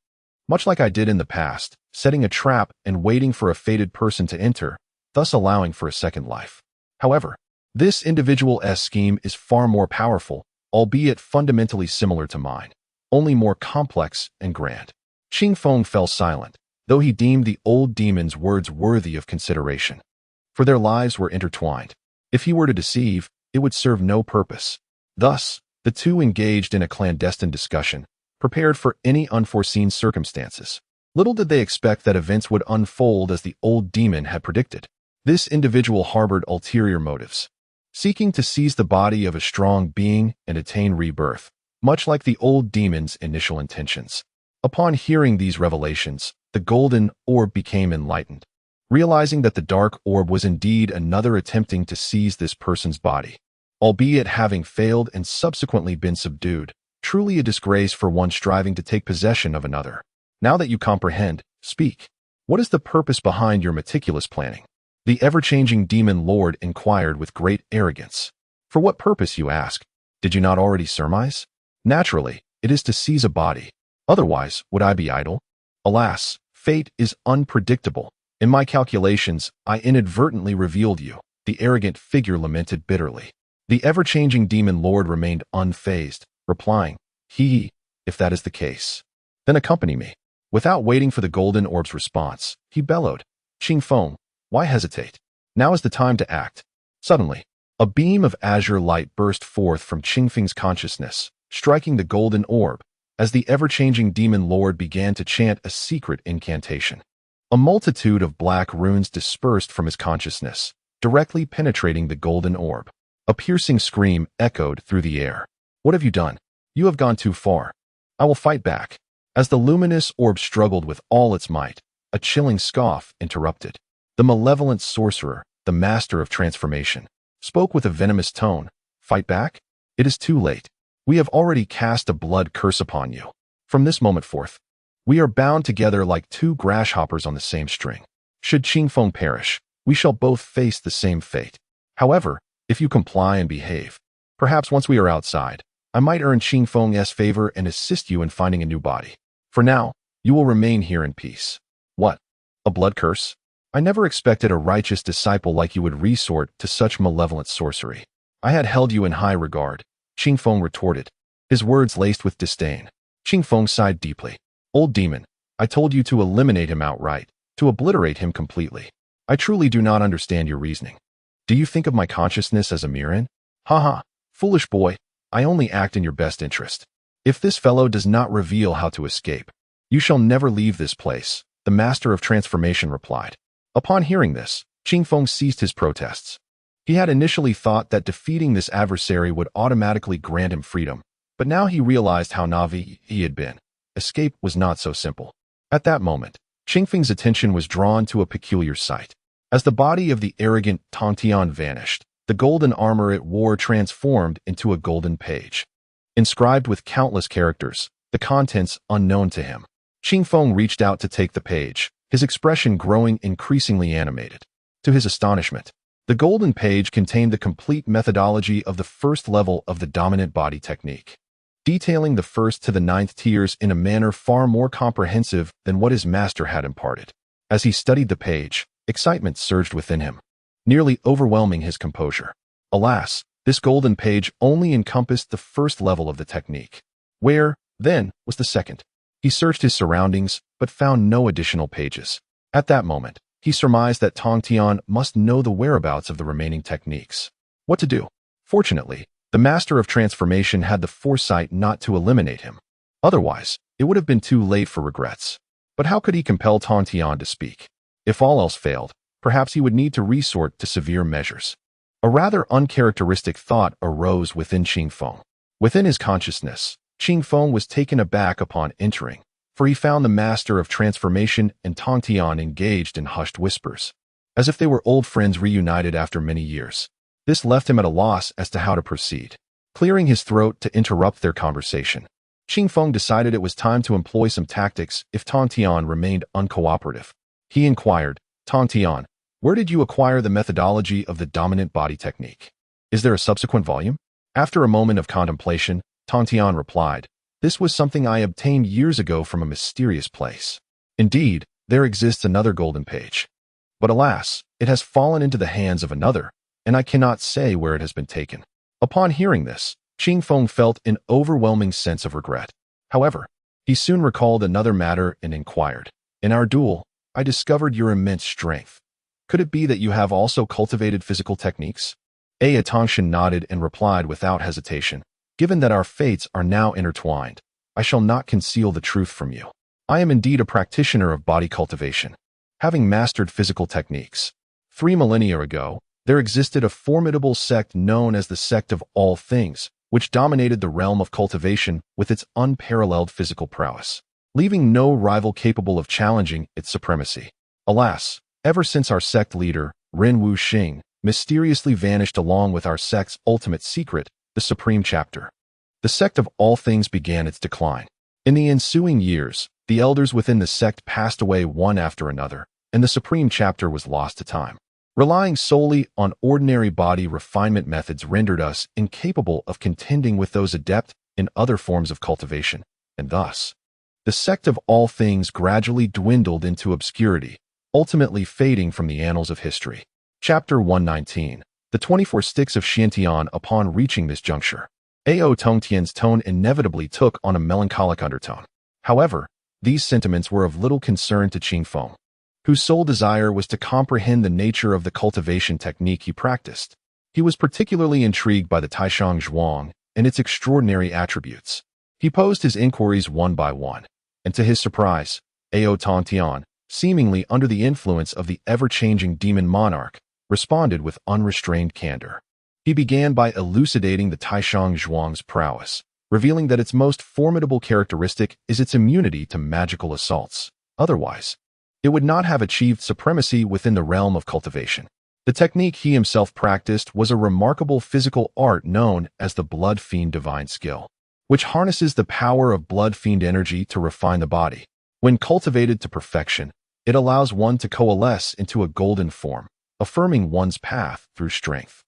Much like I did in the past, setting a trap and waiting for a fated person to enter, thus allowing for a second life. However, this individual's scheme is far more powerful, albeit fundamentally similar to mine, only more complex and grand." Qingfeng fell silent, though he deemed the old demon's words worthy of consideration. For their lives were intertwined. If he were to deceive, it would serve no purpose. Thus, the two engaged in a clandestine discussion, prepared for any unforeseen circumstances. Little did they expect that events would unfold as the old demon had predicted. This individual harbored ulterior motives, seeking to seize the body of a strong being and attain rebirth, much like the old demon's initial intentions. Upon hearing these revelations, the golden orb became enlightened, realizing that the dark orb was indeed another attempting to seize this person's body, albeit having failed and subsequently been subdued. Truly a disgrace for one striving to take possession of another. Now that you comprehend, speak. What is the purpose behind your meticulous planning? The ever-changing demon lord inquired with great arrogance. For what purpose, you ask? Did you not already surmise? Naturally, it is to seize a body. Otherwise, would I be idle? Alas, fate is unpredictable. In my calculations, I inadvertently revealed you, the arrogant figure lamented bitterly. The ever-changing demon lord remained unfazed, replying, If that is the case, then accompany me." Without waiting for the golden orb's response, he bellowed, "Qingfeng, why hesitate? Now is the time to act." Suddenly, a beam of azure light burst forth from Qingfeng's consciousness, striking the golden orb, as the ever-changing demon lord began to chant a secret incantation. A multitude of black runes dispersed from his consciousness, directly penetrating the golden orb. A piercing scream echoed through the air. "What have you done? You have gone too far. I will fight back." As the luminous orb struggled with all its might, a chilling scoff interrupted. The malevolent sorcerer, the master of transformation, spoke with a venomous tone. "Fight back? It is too late. We have already cast a blood curse upon you. From this moment forth, we are bound together like two grasshoppers on the same string. Should Qingfeng perish, we shall both face the same fate. However, if you comply and behave, perhaps once we are outside, I might earn Qingfeng's favor and assist you in finding a new body. For now, you will remain here in peace. What? A blood curse? I never expected a righteous disciple like you would resort to such malevolent sorcery. I had held you in high regard, Qingfeng retorted, his words laced with disdain. Qingfeng sighed deeply. Old demon, I told you to eliminate him outright, to obliterate him completely. I truly do not understand your reasoning. Do you think of my consciousness as a mirror? Haha, foolish boy, I only act in your best interest. If this fellow does not reveal how to escape, you shall never leave this place, the master of transformation replied. Upon hearing this, Qingfeng ceased his protests. He had initially thought that defeating this adversary would automatically grant him freedom, but now he realized how naive he had been. Escape was not so simple. At that moment, Qingfeng's attention was drawn to a peculiar sight. As the body of the arrogant Tongtian vanished, the golden armor it wore transformed into a golden page, inscribed with countless characters, the contents unknown to him. Qingfeng reached out to take the page, his expression growing increasingly animated. To his astonishment, the golden page contained the complete methodology of the first level of the dominant body technique, detailing the first to the 9th tiers in a manner far more comprehensive than what his master had imparted. As he studied the page, excitement surged within him, nearly overwhelming his composure. Alas, this golden page only encompassed the first level of the technique. Where, then, was the second? He searched his surroundings, but found no additional pages. At that moment, he surmised that Tongtian must know the whereabouts of the remaining techniques. What to do? Fortunately, the master of transformation had the foresight not to eliminate him. Otherwise, it would have been too late for regrets. But how could he compel Tongtian to speak? If all else failed, perhaps he would need to resort to severe measures. A rather uncharacteristic thought arose within Qingfeng. Within his consciousness, Qingfeng was taken aback upon entering, for he found the master of transformation and Tongtian engaged in hushed whispers, as if they were old friends reunited after many years. This left him at a loss as to how to proceed. Clearing his throat to interrupt their conversation, Qingfeng decided it was time to employ some tactics if Tongtian remained uncooperative. He inquired, Tongtian, where did you acquire the methodology of the dominant body technique? Is there a subsequent volume? After a moment of contemplation, Tongtian replied, this was something I obtained years ago from a mysterious place. Indeed, there exists another golden page. But alas, it has fallen into the hands of another, and I cannot say where it has been taken. Upon hearing this, Qingfeng felt an overwhelming sense of regret. However, he soon recalled another matter and inquired, in our duel, I discovered your immense strength. Could it be that you have also cultivated physical techniques? Tongshan nodded and replied without hesitation, given that our fates are now intertwined, I shall not conceal the truth from you. I am indeed a practitioner of body cultivation, having mastered physical techniques. 3 millennia ago, there existed a formidable sect known as the Sect of All Things, which dominated the realm of cultivation with its unparalleled physical prowess, leaving no rival capable of challenging its supremacy. Alas, ever since our sect leader, Ren Wuxing, mysteriously vanished along with our sect's ultimate secret, the Supreme Chapter, the Sect of All Things began its decline. In the ensuing years, the elders within the sect passed away one after another, and the Supreme Chapter was lost to time. Relying solely on ordinary body refinement methods rendered us incapable of contending with those adept in other forms of cultivation, and thus, the Sect of All Things gradually dwindled into obscurity, ultimately fading from the annals of history. Chapter 119. The 24 Sticks of Xiantian. Upon reaching this juncture, Tongtian's tone inevitably took on a melancholic undertone. However, these sentiments were of little concern to Qingfeng, whose sole desire was to comprehend the nature of the cultivation technique he practiced. He was particularly intrigued by the Taishang Zhuang and its extraordinary attributes. He posed his inquiries one by one, and to his surprise, Tongtian, seemingly under the influence of the ever-changing demon monarch, responded with unrestrained candor. He began by elucidating the Taishang Zhuang's prowess, revealing that its most formidable characteristic is its immunity to magical assaults. Otherwise, it would not have achieved supremacy within the realm of cultivation. The technique he himself practiced was a remarkable physical art known as the Blood Fiend Divine Skill, which harnesses the power of Blood Fiend energy to refine the body. When cultivated to perfection, it allows one to coalesce into a golden form, affirming one's path through strength.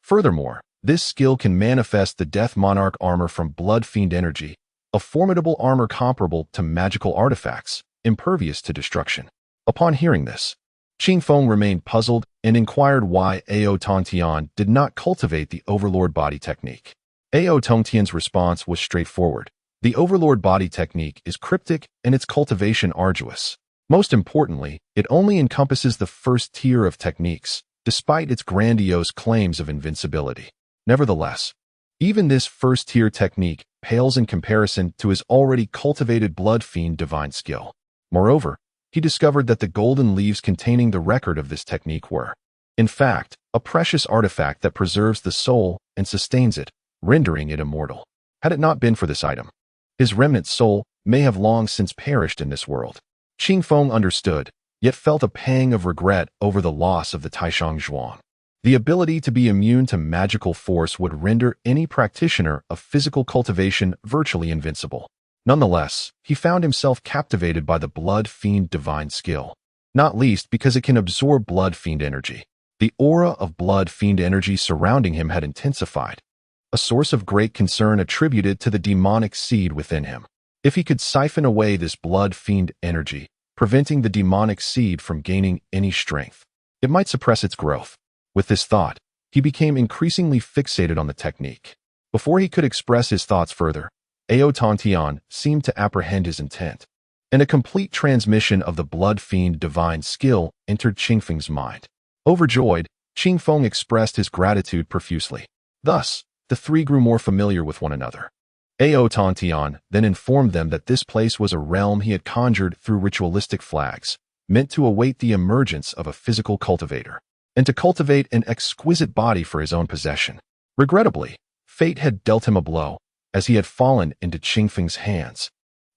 Furthermore, this skill can manifest the Death Monarch armor from Blood Fiend energy, a formidable armor comparable to magical artifacts, impervious to destruction. Upon hearing this, Qing Feng remained puzzled and inquired why Ao Tongtian did not cultivate the Overlord Body technique. Ao Tongtian's response was straightforward. The Overlord Body technique is cryptic and its cultivation arduous. Most importantly, it only encompasses the first tier of techniques, despite its grandiose claims of invincibility. Nevertheless, even this first-tier technique pales in comparison to his already cultivated Blood Fiend Divine Skill. Moreover, he discovered that the golden leaves containing the record of this technique were, in fact, a precious artifact that preserves the soul and sustains it, rendering it immortal. Had it not been for this item, his remnant soul may have long since perished in this world. Qing Feng understood, yet felt a pang of regret over the loss of the Taishang Zhuang. The ability to be immune to magical force would render any practitioner of physical cultivation virtually invincible. Nonetheless, he found himself captivated by the Blood Fiend Divine Skill, not least because it can absorb Blood Fiend energy. The aura of Blood Fiend energy surrounding him had intensified, a source of great concern attributed to the demonic seed within him. If he could siphon away this Blood Fiend energy, preventing the demonic seed from gaining any strength, it might suppress its growth. With this thought, he became increasingly fixated on the technique. Before he could express his thoughts further, Ao Tongtian seemed to apprehend his intent, and a complete transmission of the Blood Fiend Divine Skill entered Qing Feng's mind. Overjoyed, Qing Feng expressed his gratitude profusely. Thus, the three grew more familiar with one another. Ao Tongtian then informed them that this place was a realm he had conjured through ritualistic flags, meant to await the emergence of a physical cultivator, and to cultivate an exquisite body for his own possession. Regrettably, fate had dealt him a blow, as he had fallen into Qing Feng's hands,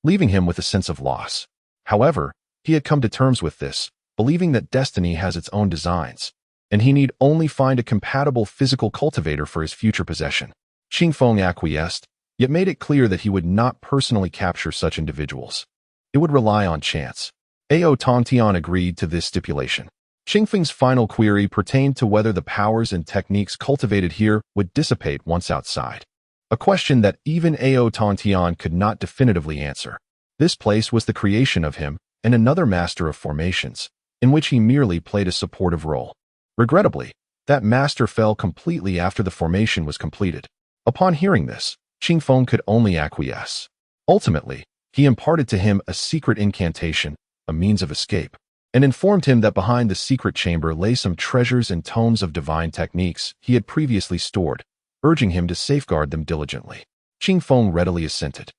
leaving him with a sense of loss. However, he had come to terms with this, believing that destiny has its own designs, and he need only find a compatible physical cultivator for his future possession. Qing Feng acquiesced, yet made it clear that he would not personally capture such individuals. It would rely on chance. Ao Tongtian agreed to this stipulation. Qing Feng's final query pertained to whether the powers and techniques cultivated here would dissipate once outside, a question that even Ao Tongtian could not definitively answer. This place was the creation of him and another master of formations, in which he merely played a supportive role. Regrettably, that master fell completely after the formation was completed. Upon hearing this, Qing Feng could only acquiesce. Ultimately, he imparted to him a secret incantation, a means of escape, and informed him that behind the secret chamber lay some treasures and tomes of divine techniques he had previously stored, urging him to safeguard them diligently. Qing Feng readily assented,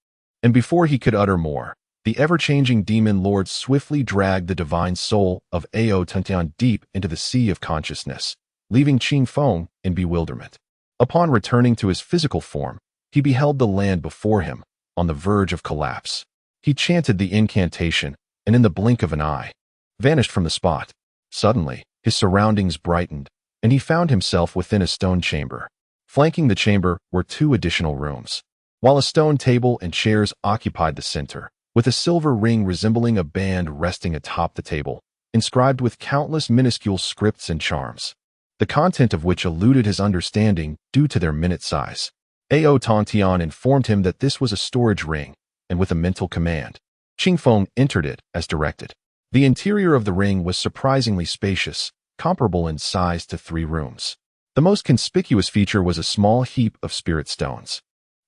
and before he could utter more, the ever-changing demon lord swiftly dragged the divine soul of Ao Tongtian deep into the sea of consciousness, leaving Qing Feng in bewilderment. Upon returning to his physical form, he beheld the land before him, on the verge of collapse. He chanted the incantation, and in the blink of an eye, vanished from the spot. Suddenly, his surroundings brightened, and he found himself within a stone chamber. Flanking the chamber were two additional rooms, while a stone table and chairs occupied the center, with a silver ring resembling a band resting atop the table, inscribed with countless minuscule scripts and charms, the content of which eluded his understanding due to their minute size. Ao Tongtian informed him that this was a storage ring, and with a mental command, Qing Feng entered it as directed. The interior of the ring was surprisingly spacious, comparable in size to 3 rooms. The most conspicuous feature was a small heap of spirit stones.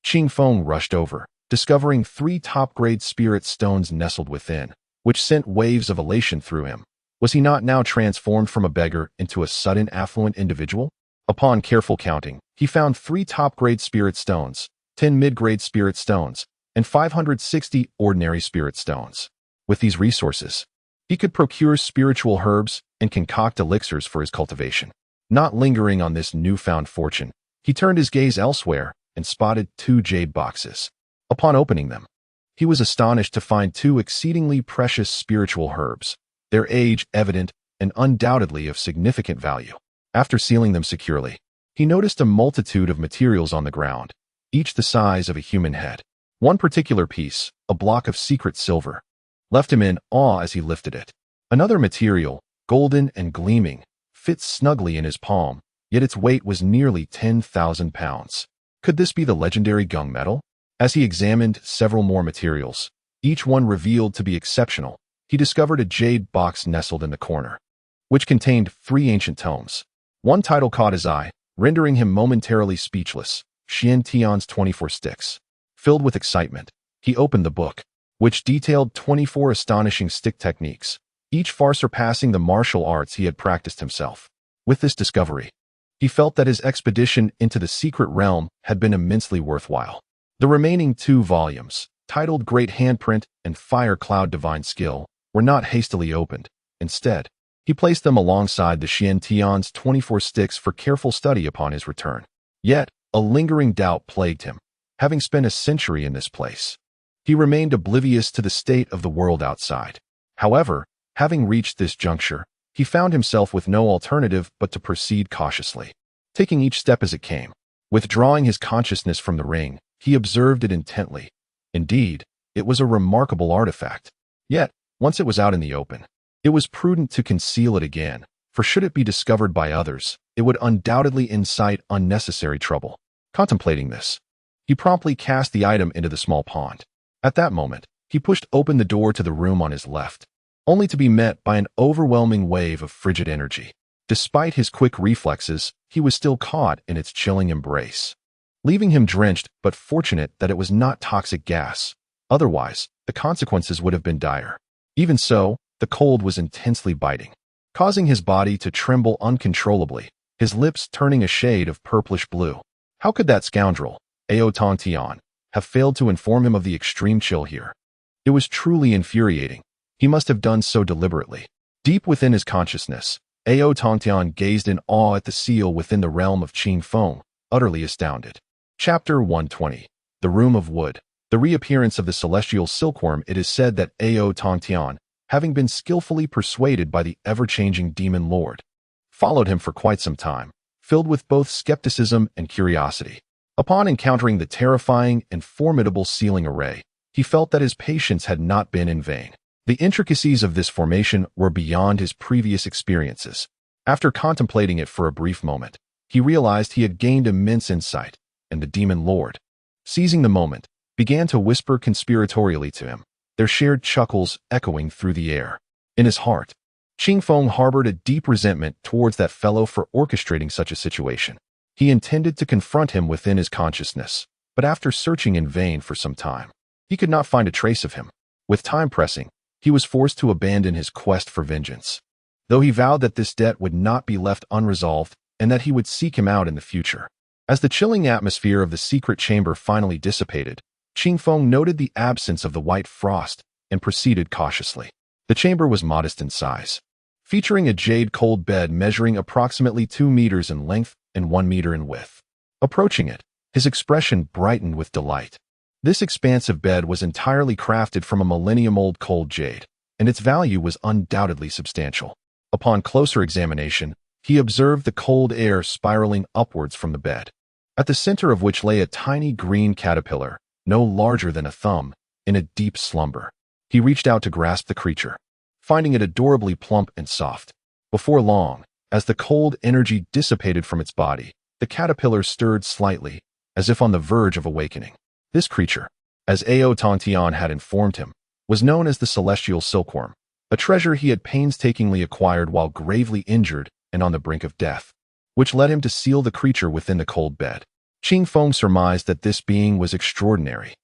Qing Feng rushed over, discovering 3 top-grade spirit stones nestled within, which sent waves of elation through him. Was he not now transformed from a beggar into a sudden affluent individual? Upon careful counting, he found 3 top-grade spirit stones, 10 mid-grade spirit stones, and 560 ordinary spirit stones. With these resources, he could procure spiritual herbs and concoct elixirs for his cultivation. Not lingering on this newfound fortune, he turned his gaze elsewhere and spotted 2 jade boxes. Upon opening them, he was astonished to find 2 exceedingly precious spiritual herbs, their age evident and undoubtedly of significant value. After sealing them securely, he noticed a multitude of materials on the ground, each the size of a human head. One particular piece, a block of secret silver, left him in awe as he lifted it. Another material, golden and gleaming, fit snugly in his palm, yet its weight was nearly 10,000 pounds. Could this be the legendary gunmetal? As he examined several more materials, each one revealed to be exceptional, he discovered a jade box nestled in the corner, which contained 3 ancient tomes. One title caught his eye, rendering him momentarily speechless: Xian Tian's 24 Sticks. Filled with excitement, he opened the book, which detailed 24 astonishing stick techniques, each far surpassing the martial arts he had practiced himself. With this discovery, he felt that his expedition into the secret realm had been immensely worthwhile. The remaining 2 volumes, titled Great Handprint and Fire Cloud Divine Skill, were not hastily opened. Instead, he placed them alongside the Xian Tian's 24 Sticks for careful study upon his return. Yet, a lingering doubt plagued him. Having spent a century in this place, he remained oblivious to the state of the world outside. However, having reached this juncture, he found himself with no alternative but to proceed cautiously, taking each step as it came. Withdrawing his consciousness from the ring, he observed it intently. Indeed, it was a remarkable artifact. Yet, once it was out in the open, it was prudent to conceal it again, for should it be discovered by others, it would undoubtedly incite unnecessary trouble. Contemplating this, he promptly cast the item into the small pond. At that moment, he pushed open the door to the room on his left, only to be met by an overwhelming wave of frigid energy. Despite his quick reflexes, he was still caught in its chilling embrace, leaving him drenched but fortunate that it was not toxic gas. Otherwise, the consequences would have been dire. Even so, the cold was intensely biting, causing his body to tremble uncontrollably, his lips turning a shade of purplish blue. How could that scoundrel, Ao Tongtian, have failed to inform him of the extreme chill here? It was truly infuriating. He must have done so deliberately. Deep within his consciousness, Ao Tongtian gazed in awe at the seal within the realm of Qing Feng, utterly astounded. Chapter 120. The Room of Wood. The reappearance of the celestial silkworm. It is said that Ao Tongtian, having been skillfully persuaded by the ever-changing demon lord, followed him for quite some time, filled with both skepticism and curiosity. Upon encountering the terrifying and formidable sealing array, he felt that his patience had not been in vain. The intricacies of this formation were beyond his previous experiences. After contemplating it for a brief moment, he realized he had gained immense insight, and the demon lord, seizing the moment, began to whisper conspiratorially to him, their shared chuckles echoing through the air. In his heart, Qing Feng harbored a deep resentment towards that fellow for orchestrating such a situation. He intended to confront him within his consciousness, but after searching in vain for some time, he could not find a trace of him. With time pressing, he was forced to abandon his quest for vengeance, though he vowed that this debt would not be left unresolved and that he would seek him out in the future. As the chilling atmosphere of the secret chamber finally dissipated, Qing Feng noted the absence of the white frost and proceeded cautiously. The chamber was modest in size, featuring a jade cold bed measuring approximately 2 meters in length and 1 meter in width. Approaching it, his expression brightened with delight. This expansive bed was entirely crafted from a millennium-old cold jade, and its value was undoubtedly substantial. Upon closer examination, he observed the cold air spiraling upwards from the bed, at the center of which lay a tiny green caterpillar, no larger than a thumb, in a deep slumber. He reached out to grasp the creature, finding it adorably plump and soft. Before long, as the cold energy dissipated from its body, the caterpillar stirred slightly, as if on the verge of awakening. This creature, as Ao Tongtian had informed him, was known as the celestial silkworm, a treasure he had painstakingly acquired while gravely injured and on the brink of death, which led him to seal the creature within the cold bed. Qing Feng surmised that this being was extraordinary,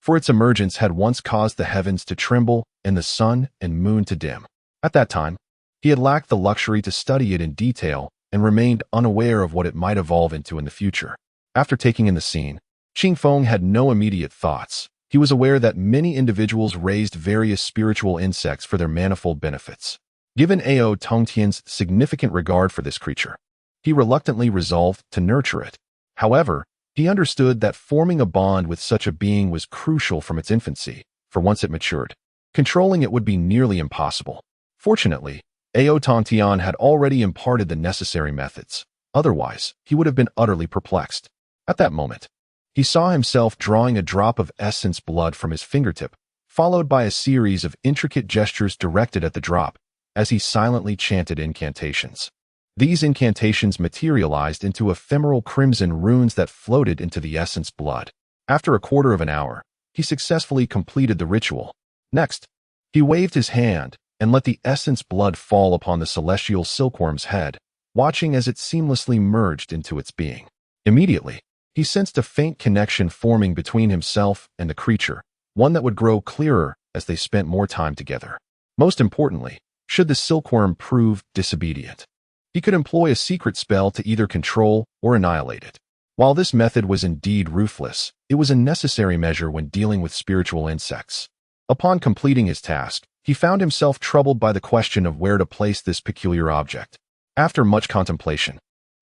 for its emergence had once caused the heavens to tremble and the sun and moon to dim. At that time, he had lacked the luxury to study it in detail and remained unaware of what it might evolve into in the future. After taking in the scene, Qing Feng had no immediate thoughts. He was aware that many individuals raised various spiritual insects for their manifold benefits. Given Ao Tongtian's significant regard for this creature, he reluctantly resolved to nurture it. However, he understood that forming a bond with such a being was crucial from its infancy, for once it matured, controlling it would be nearly impossible. Fortunately, Aotantian had already imparted the necessary methods. Otherwise, he would have been utterly perplexed. At that moment, he saw himself drawing a drop of essence blood from his fingertip, followed by a series of intricate gestures directed at the drop, as he silently chanted incantations. These incantations materialized into ephemeral crimson runes that floated into the essence blood. After a quarter of an hour, he successfully completed the ritual. Next, he waved his hand and let the essence blood fall upon the celestial silkworm's head, watching as it seamlessly merged into its being. Immediately, he sensed a faint connection forming between himself and the creature, one that would grow clearer as they spent more time together. Most importantly, should the silkworm prove disobedient, he could employ a secret spell to either control or annihilate it. While this method was indeed ruthless, it was a necessary measure when dealing with spiritual insects. Upon completing his task, he found himself troubled by the question of where to place this peculiar object. After much contemplation,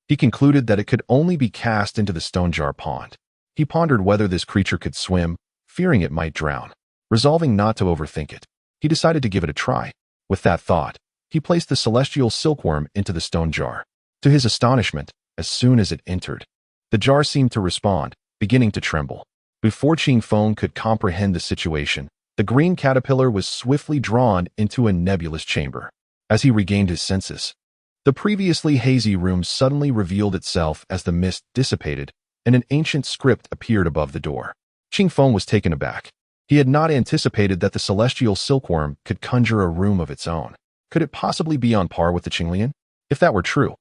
he concluded that it could only be cast into the stone jar pond. He pondered whether this creature could swim, fearing it might drown. Resolving not to overthink it, he decided to give it a try. With that thought, he placed the celestial silkworm into the stone jar. To his astonishment, as soon as it entered, the jar seemed to respond, beginning to tremble. Before Qing Feng could comprehend the situation, the green caterpillar was swiftly drawn into a nebulous chamber. As he regained his senses, the previously hazy room suddenly revealed itself as the mist dissipated and an ancient script appeared above the door. Qing Feng was taken aback. He had not anticipated that the celestial silkworm could conjure a room of its own. Could it possibly be on par with the Qinglian? If that were true,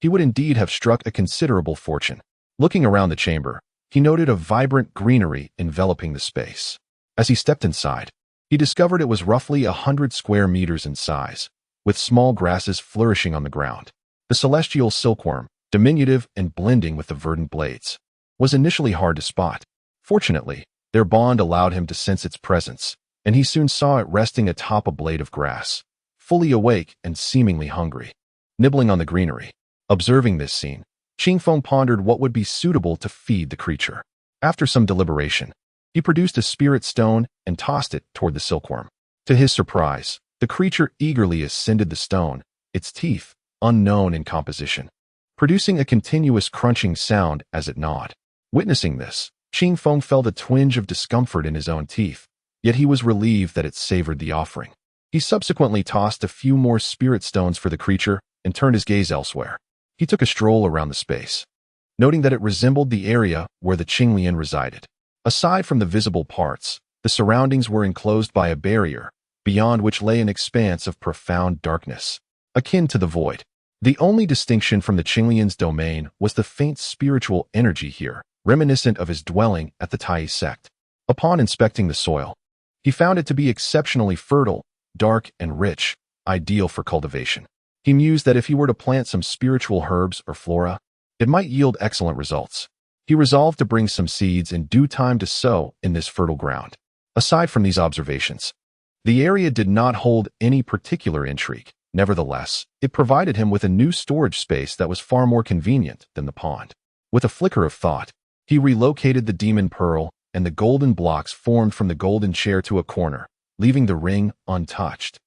he would indeed have struck a considerable fortune. Looking around the chamber, he noted a vibrant greenery enveloping the space. As he stepped inside, he discovered it was roughly 100 square meters in size, with small grasses flourishing on the ground. The celestial silkworm, diminutive and blending with the verdant blades, was initially hard to spot. Fortunately, their bond allowed him to sense its presence, and he soon saw it resting atop a blade of grass, fully awake and seemingly hungry, nibbling on the greenery. Observing this scene, Qing Feng pondered what would be suitable to feed the creature. After some deliberation, he produced a spirit stone and tossed it toward the silkworm. To his surprise, the creature eagerly ascended the stone, its teeth, unknown in composition, producing a continuous crunching sound as it gnawed. Witnessing this, Qing Feng felt a twinge of discomfort in his own teeth, yet he was relieved that it savored the offering. He subsequently tossed a few more spirit stones for the creature and turned his gaze elsewhere. He took a stroll around the space, noting that it resembled the area where the Qinglian resided. Aside from the visible parts, the surroundings were enclosed by a barrier, beyond which lay an expanse of profound darkness, akin to the void. The only distinction from the Qinglian's domain was the faint spiritual energy here, reminiscent of his dwelling at the Tai sect. Upon inspecting the soil, he found it to be exceptionally fertile, dark and rich, ideal for cultivation. He mused that if he were to plant some spiritual herbs or flora, it might yield excellent results. He resolved to bring some seeds in due time to sow in this fertile ground. Aside from these observations, the area did not hold any particular intrigue. Nevertheless, it provided him with a new storage space that was far more convenient than the pond. With a flicker of thought, he relocated the demon pearl and the golden blocks formed from the golden chair to a corner, leaving the ring untouched,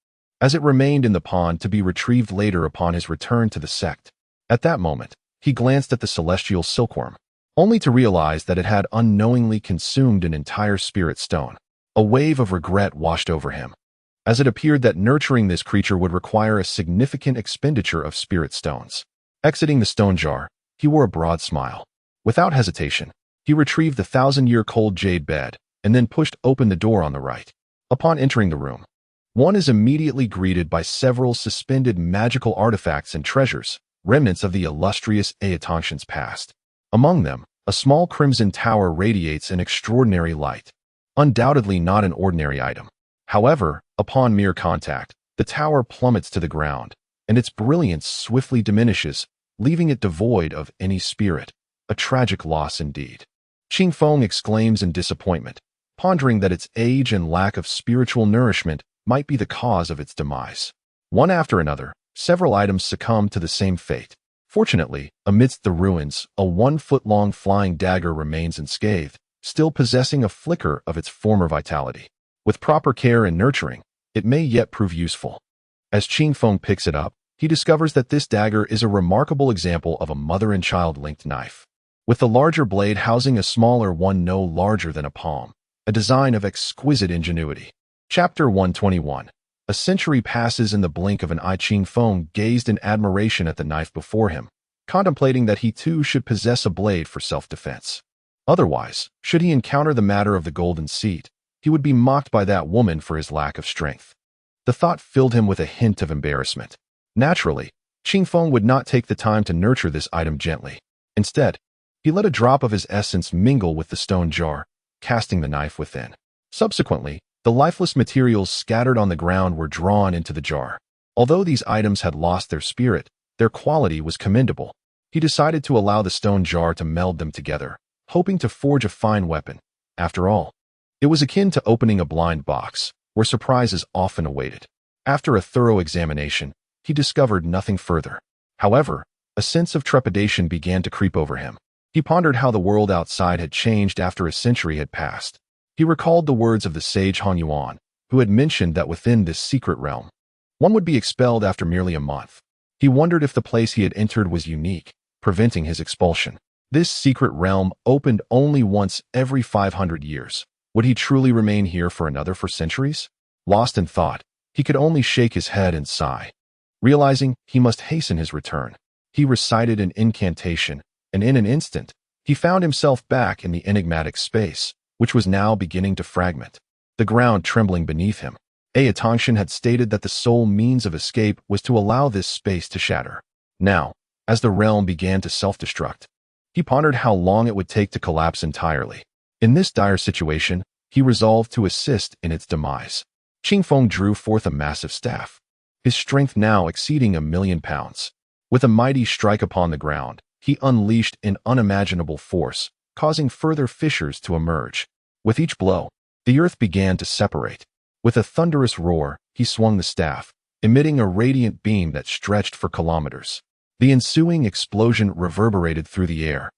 as it remained in the pond to be retrieved later upon his return to the sect. At that moment, he glanced at the celestial silkworm, only to realize that it had unknowingly consumed an entire spirit stone. A wave of regret washed over him, as it appeared that nurturing this creature would require a significant expenditure of spirit stones. Exiting the stone jar, he wore a broad smile. Without hesitation, he retrieved the 1,000-year-cold jade bed and then pushed open the door on the right. Upon entering the room, one is immediately greeted by several suspended magical artifacts and treasures, remnants of the illustrious Aotantian's past. Among them, a small crimson tower radiates an extraordinary light, undoubtedly not an ordinary item. However, upon mere contact, the tower plummets to the ground, and its brilliance swiftly diminishes, leaving it devoid of any spirit. A tragic loss indeed. Qing Feng exclaims in disappointment, pondering that its age and lack of spiritual nourishment might be the cause of its demise. One after another, several items succumb to the same fate. Fortunately, amidst the ruins, a 1-foot-long flying dagger remains unscathed, still possessing a flicker of its former vitality. With proper care and nurturing, it may yet prove useful. As Qing Feng picks it up, he discovers that this dagger is a remarkable example of a mother and child linked knife, with the larger blade housing a smaller one no larger than a palm, a design of exquisite ingenuity. Chapter 121. A century passes in the blink of an eye. Qing Feng gazed in admiration at the knife before him, contemplating that he too should possess a blade for self-defense. Otherwise, should he encounter the matter of the golden seat, he would be mocked by that woman for his lack of strength. The thought filled him with a hint of embarrassment. Naturally, Qing Feng would not take the time to nurture this item gently. Instead, he let a drop of his essence mingle with the stone jar, casting the knife within. Subsequently, the lifeless materials scattered on the ground were drawn into the jar. Although these items had lost their spirit, their quality was commendable. He decided to allow the stone jar to meld them together, hoping to forge a fine weapon. After all, it was akin to opening a blind box, where surprises often awaited. After a thorough examination, he discovered nothing further. However, a sense of trepidation began to creep over him. He pondered how the world outside had changed after a century had passed. He recalled the words of the sage Han Yuan, who had mentioned that within this secret realm, one would be expelled after merely a month. He wondered if the place he had entered was unique, preventing his expulsion. This secret realm opened only once every 500 years. Would he truly remain here for centuries? Lost in thought, he could only shake his head and sigh. Realizing he must hasten his return, he recited an incantation, and in an instant, he found himself back in the enigmatic space, which was now beginning to fragment, the ground trembling beneath him. Tangshan had stated that the sole means of escape was to allow this space to shatter. Now, as the realm began to self-destruct, he pondered how long it would take to collapse entirely. In this dire situation, he resolved to assist in its demise. Qing Feng drew forth a massive staff, his strength now exceeding 1,000,000 pounds. With a mighty strike upon the ground, he unleashed an unimaginable force, causing further fissures to emerge. With each blow, the earth began to separate. With a thunderous roar, he swung the staff, emitting a radiant beam that stretched for kilometers. The ensuing explosion reverberated through the air,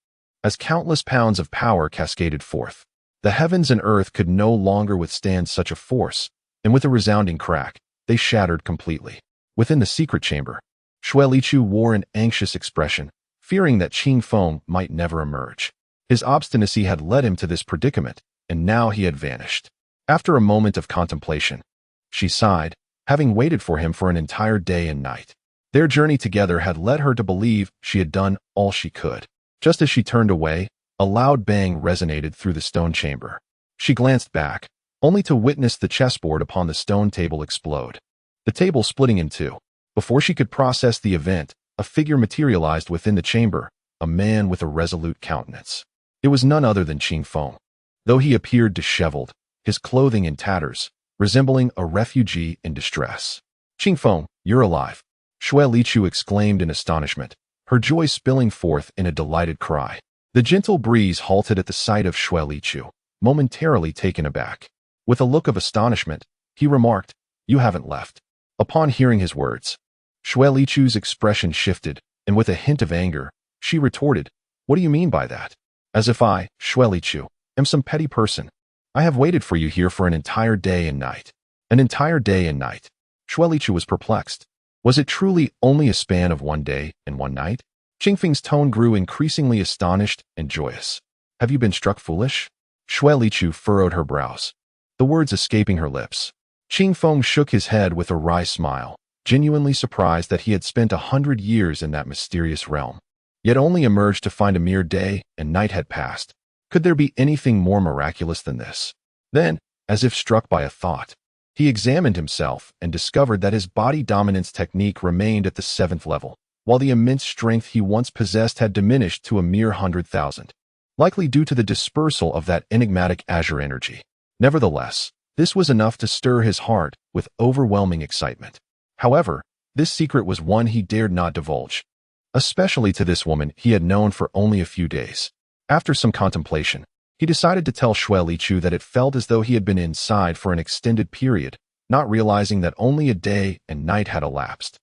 as countless pounds of power cascaded forth. The heavens and earth could no longer withstand such a force, and with a resounding crack, they shattered completely. Within the secret chamber, Xue Liqiu wore an anxious expression, fearing that Qing Feng might never emerge. His obstinacy had led him to this predicament, and now he had vanished. After a moment of contemplation, she sighed, having waited for him for an entire day and night. Their journey together had led her to believe she had done all she could. Just as she turned away, a loud bang resonated through the stone chamber. She glanced back, only to witness the chessboard upon the stone table explode, the table splitting in two. Before she could process the event, a figure materialized within the chamber, a man with a resolute countenance. It was none other than Qing Feng. Though he appeared disheveled, his clothing in tatters, resembling a refugee in distress. "Qing Feng, you're alive," Xue Liqiu exclaimed in astonishment, her joy spilling forth in a delighted cry. The gentle breeze halted at the sight of Xue Liqiu, momentarily taken aback. With a look of astonishment, he remarked, "You haven't left." Upon hearing his words, Xue Liqiu's expression shifted, and with a hint of anger, she retorted, "What do you mean by that? As if I, Xue Liqiu, am some petty person. I have waited for you here for an entire day and night." An entire day and night. Xue Liqiu was perplexed. Was it truly only a span of one day and one night? Qing Feng's tone grew increasingly astonished and joyous. "Have you been struck foolish?" Xue Liqiu furrowed her brows, the words escaping her lips. Qing Feng shook his head with a wry smile, genuinely surprised that he had spent 100 years in that mysterious realm, yet only emerged to find a mere day and night had passed. Could there be anything more miraculous than this? Then, as if struck by a thought, he examined himself and discovered that his body dominance technique remained at the 7th level, while the immense strength he once possessed had diminished to a mere 100,000, likely due to the dispersal of that enigmatic azure energy. Nevertheless, this was enough to stir his heart with overwhelming excitement. However, this secret was one he dared not divulge, especially to this woman he had known for only a few days. After some contemplation, he decided to tell Xue Liqiu that it felt as though he had been inside for an extended period, not realizing that only a day and night had elapsed,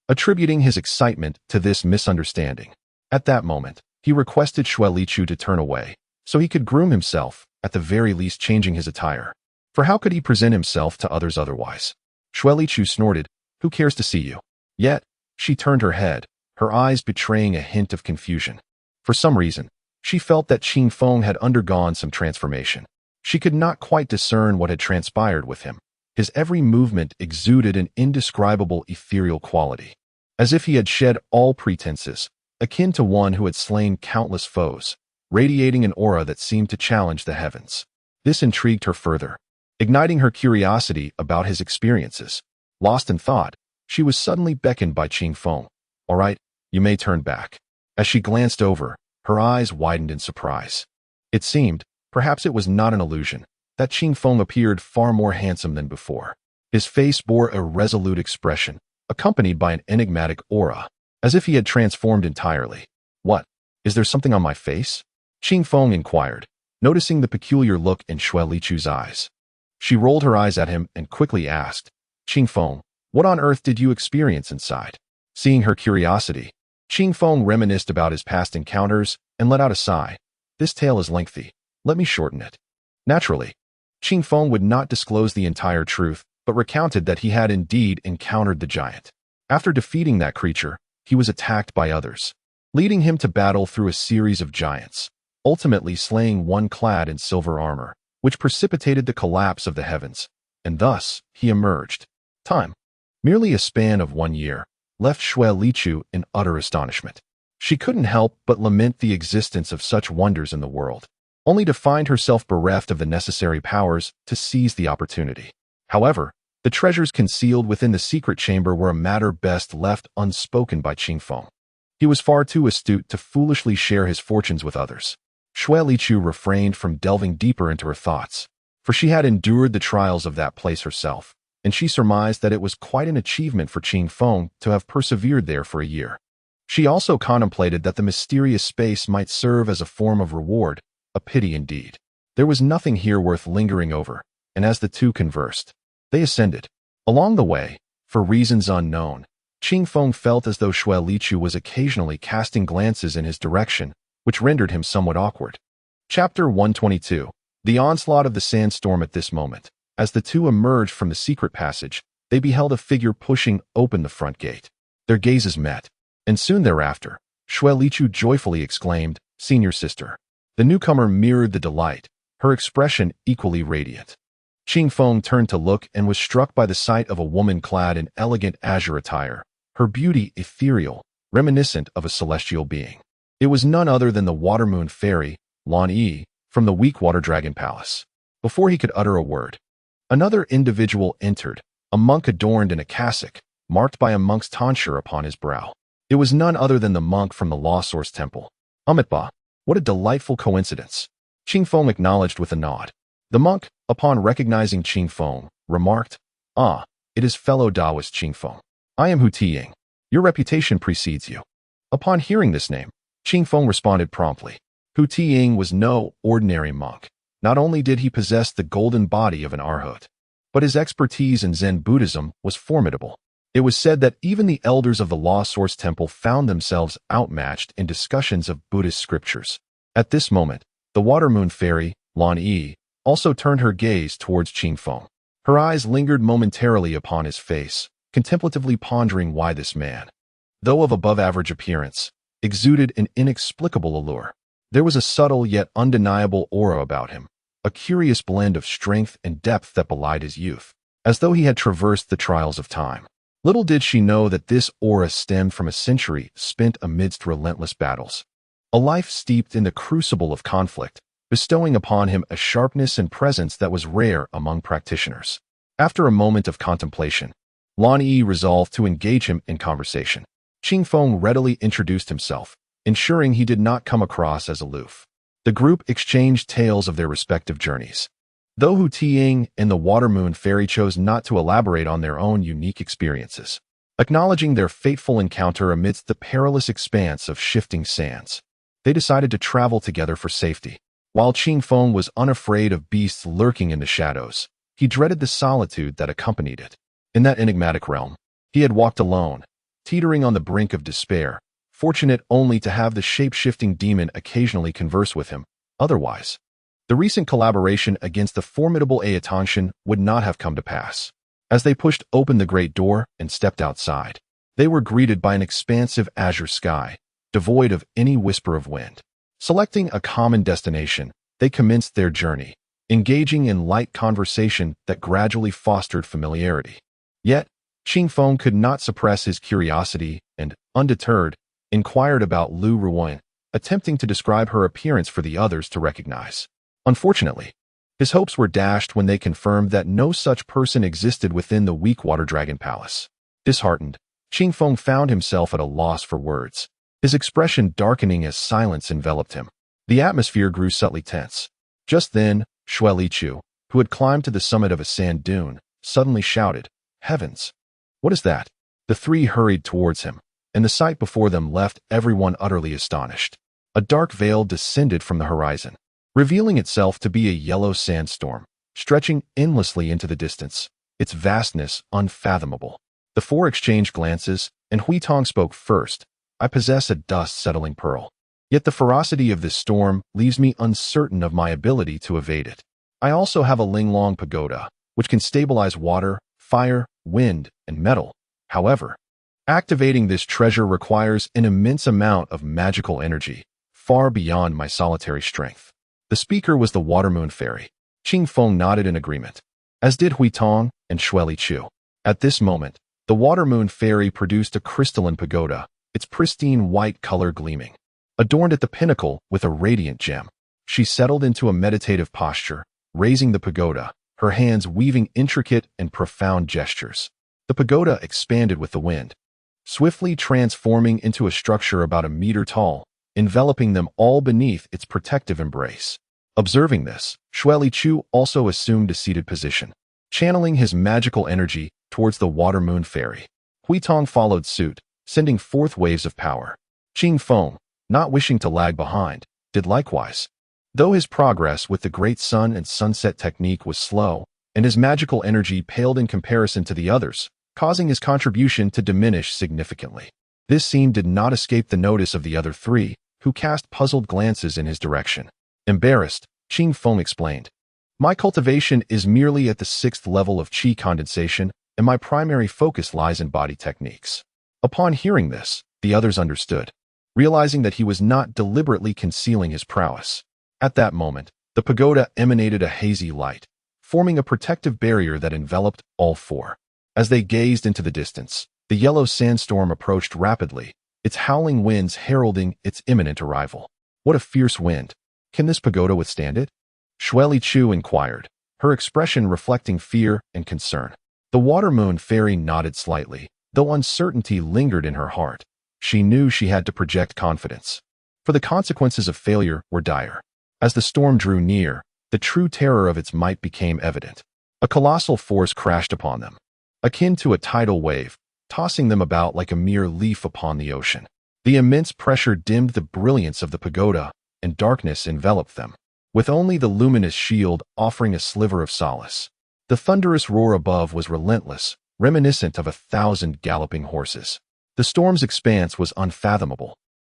attributing his excitement to this misunderstanding. At that moment, he requested Xue Liqiu to turn away, so he could groom himself, at the very least changing his attire. For how could he present himself to others otherwise? Xue Liqiu snorted, Who cares to see you? Yet, she turned her head, her eyes betraying a hint of confusion. For some reason, she felt that Qing Feng had undergone some transformation. She could not quite discern what had transpired with him. His every movement exuded an indescribable ethereal quality, as if he had shed all pretenses, akin to one who had slain countless foes, radiating an aura that seemed to challenge the heavens. This intrigued her further, igniting her curiosity about his experiences. Lost in thought, she was suddenly beckoned by Qing Feng. "All right, you may turn back." As she glanced over, her eyes widened in surprise. It seemed, perhaps it was not an illusion, that Qing Feng appeared far more handsome than before. His face bore a resolute expression, accompanied by an enigmatic aura, as if he had transformed entirely. "What? Is there something on my face?" Qing Feng inquired, noticing the peculiar look in Xue Lichu's eyes. She rolled her eyes at him and quickly asked, "Qing Feng, what on earth did you experience inside?" Seeing her curiosity, Qing Feng reminisced about his past encounters and let out a sigh. "This tale is lengthy. Let me shorten it." Naturally, Qing Feng would not disclose the entire truth, but recounted that he had indeed encountered the giant. After defeating that creature, he was attacked by others, leading him to battle through a series of giants, ultimately slaying one clad in silver armor, which precipitated the collapse of the heavens, and thus he emerged. Time, merely a span of 1 year, left Xue Lichu in utter astonishment. She couldn't help but lament the existence of such wonders in the world, only to find herself bereft of the necessary powers to seize the opportunity. However, the treasures concealed within the secret chamber were a matter best left unspoken by Qing Feng. He was far too astute to foolishly share his fortunes with others. Xue Lichu refrained from delving deeper into her thoughts, for she had endured the trials of that place herself, and she surmised that it was quite an achievement for Qing Feng to have persevered there for a year. She also contemplated that the mysterious space might serve as a form of reward, a pity indeed. There was nothing here worth lingering over, and as the two conversed, they ascended. Along the way, for reasons unknown, Qing Feng felt as though Xue Lichu was occasionally casting glances in his direction, which rendered him somewhat awkward. Chapter 122. The onslaught of the sandstorm. At this moment, as the two emerged from the secret passage, they beheld a figure pushing open the front gate. Their gazes met, and soon thereafter, Xue Lichu joyfully exclaimed, "Senior sister." The newcomer mirrored the delight, her expression equally radiant. Qing Feng turned to look and was struck by the sight of a woman clad in elegant azure attire, her beauty ethereal, reminiscent of a celestial being. It was none other than the water-moon fairy, Lan Yi, from the Weak-Water Dragon Palace. Before he could utter a word, another individual entered, a monk adorned in a cassock, marked by a monk's tonsure upon his brow. It was none other than the monk from the Law Source Temple. Amitba, what a delightful coincidence. Qing Feng acknowledged with a nod. The monk, upon recognizing Qing Feng, remarked, "Ah, it is fellow Taoist Qing Feng. I am Hu Tiying. Your reputation precedes you." Upon hearing this name, Qing Feng responded promptly. Hu Tiying was no ordinary monk. Not only did he possess the golden body of an arhat, but his expertise in Zen Buddhism was formidable. It was said that even the elders of the Law Source Temple found themselves outmatched in discussions of Buddhist scriptures. At this moment, the water-moon fairy, Lan Yi, also turned her gaze towards Qing Feng. Her eyes lingered momentarily upon his face, contemplatively pondering why this man, though of above-average appearance, exuded an inexplicable allure. There was a subtle yet undeniable aura about him, a curious blend of strength and depth that belied his youth, as though he had traversed the trials of time. Little did she know that this aura stemmed from a century spent amidst relentless battles, a life steeped in the crucible of conflict, bestowing upon him a sharpness and presence that was rare among practitioners. After a moment of contemplation, Lan Yi resolved to engage him in conversation. Qing Feng readily introduced himself, ensuring he did not come across as aloof. The group exchanged tales of their respective journeys, though Hu Tiying and the Water-Moon Fairy chose not to elaborate on their own unique experiences, acknowledging their fateful encounter amidst the perilous expanse of shifting sands. They decided to travel together for safety. While Qing Feng was unafraid of beasts lurking in the shadows, he dreaded the solitude that accompanied it. In that enigmatic realm, he had walked alone, teetering on the brink of despair, fortunate only to have the shape-shifting demon occasionally converse with him. Otherwise, the recent collaboration against the formidable Aatanshan would not have come to pass. As they pushed open the great door and stepped outside, they were greeted by an expansive azure sky, devoid of any whisper of wind. Selecting a common destination, they commenced their journey, engaging in light conversation that gradually fostered familiarity. Yet, Qingfeng could not suppress his curiosity and, undeterred, inquired about Lu Ruoyan, attempting to describe her appearance for the others to recognize. Unfortunately, his hopes were dashed when they confirmed that no such person existed within the weak water dragon palace. Disheartened, Qingfeng found himself at a loss for words, his expression darkening as silence enveloped him. The atmosphere grew subtly tense. Just then, Xue Liqiu, who had climbed to the summit of a sand dune, suddenly shouted, "Heavens! What is that?" The three hurried towards him, and the sight before them left everyone utterly astonished. A dark veil descended from the horizon, revealing itself to be a yellow sandstorm, stretching endlessly into the distance, its vastness unfathomable. The four exchanged glances, and Huitong spoke first. "I possess a dust-settling pearl. Yet the ferocity of this storm leaves me uncertain of my ability to evade it. I also have a Linglong pagoda, which can stabilize water, fire, wind, and metal. However, activating this treasure requires an immense amount of magical energy, far beyond my solitary strength." The speaker was the Water Moon Fairy. Qingfeng nodded in agreement, as did Huitong and Xue Liqiu. At this moment, the Water Moon Fairy produced a crystalline pagoda, its pristine white color gleaming, adorned at the pinnacle with a radiant gem. She settled into a meditative posture, raising the pagoda, her hands weaving intricate and profound gestures. The pagoda expanded with the wind, swiftly transforming into a structure about a meter tall, enveloping them all beneath its protective embrace. Observing this, Xue Liqiu also assumed a seated position, channeling his magical energy towards the Water Moon Fairy. Huitong followed suit, sending forth waves of power. Qingfeng, not wishing to lag behind, did likewise. Though his progress with the Great Sun and Sunset technique was slow, and his magical energy paled in comparison to the others, causing his contribution to diminish significantly. This scene did not escape the notice of the other three, who cast puzzled glances in his direction. Embarrassed, Qingfeng explained, "My cultivation is merely at the 6th level of qi condensation, and my primary focus lies in body techniques." Upon hearing this, the others understood, realizing that he was not deliberately concealing his prowess. At that moment, the pagoda emanated a hazy light, forming a protective barrier that enveloped all four. As they gazed into the distance, the yellow sandstorm approached rapidly, its howling winds heralding its imminent arrival. "What a fierce wind! Can this pagoda withstand it?" Xue Liqiu inquired, her expression reflecting fear and concern. The Water Moon Fairy nodded slightly, though uncertainty lingered in her heart. She knew she had to project confidence, for the consequences of failure were dire. As the storm drew near, the true terror of its might became evident. A colossal force crashed upon them, akin to a tidal wave, tossing them about like a mere leaf upon the ocean. The immense pressure dimmed the brilliance of the pagoda, and darkness enveloped them, with only the luminous shield offering a sliver of solace. The thunderous roar above was relentless, reminiscent of 1,000 galloping horses. The storm's expanse was unfathomable.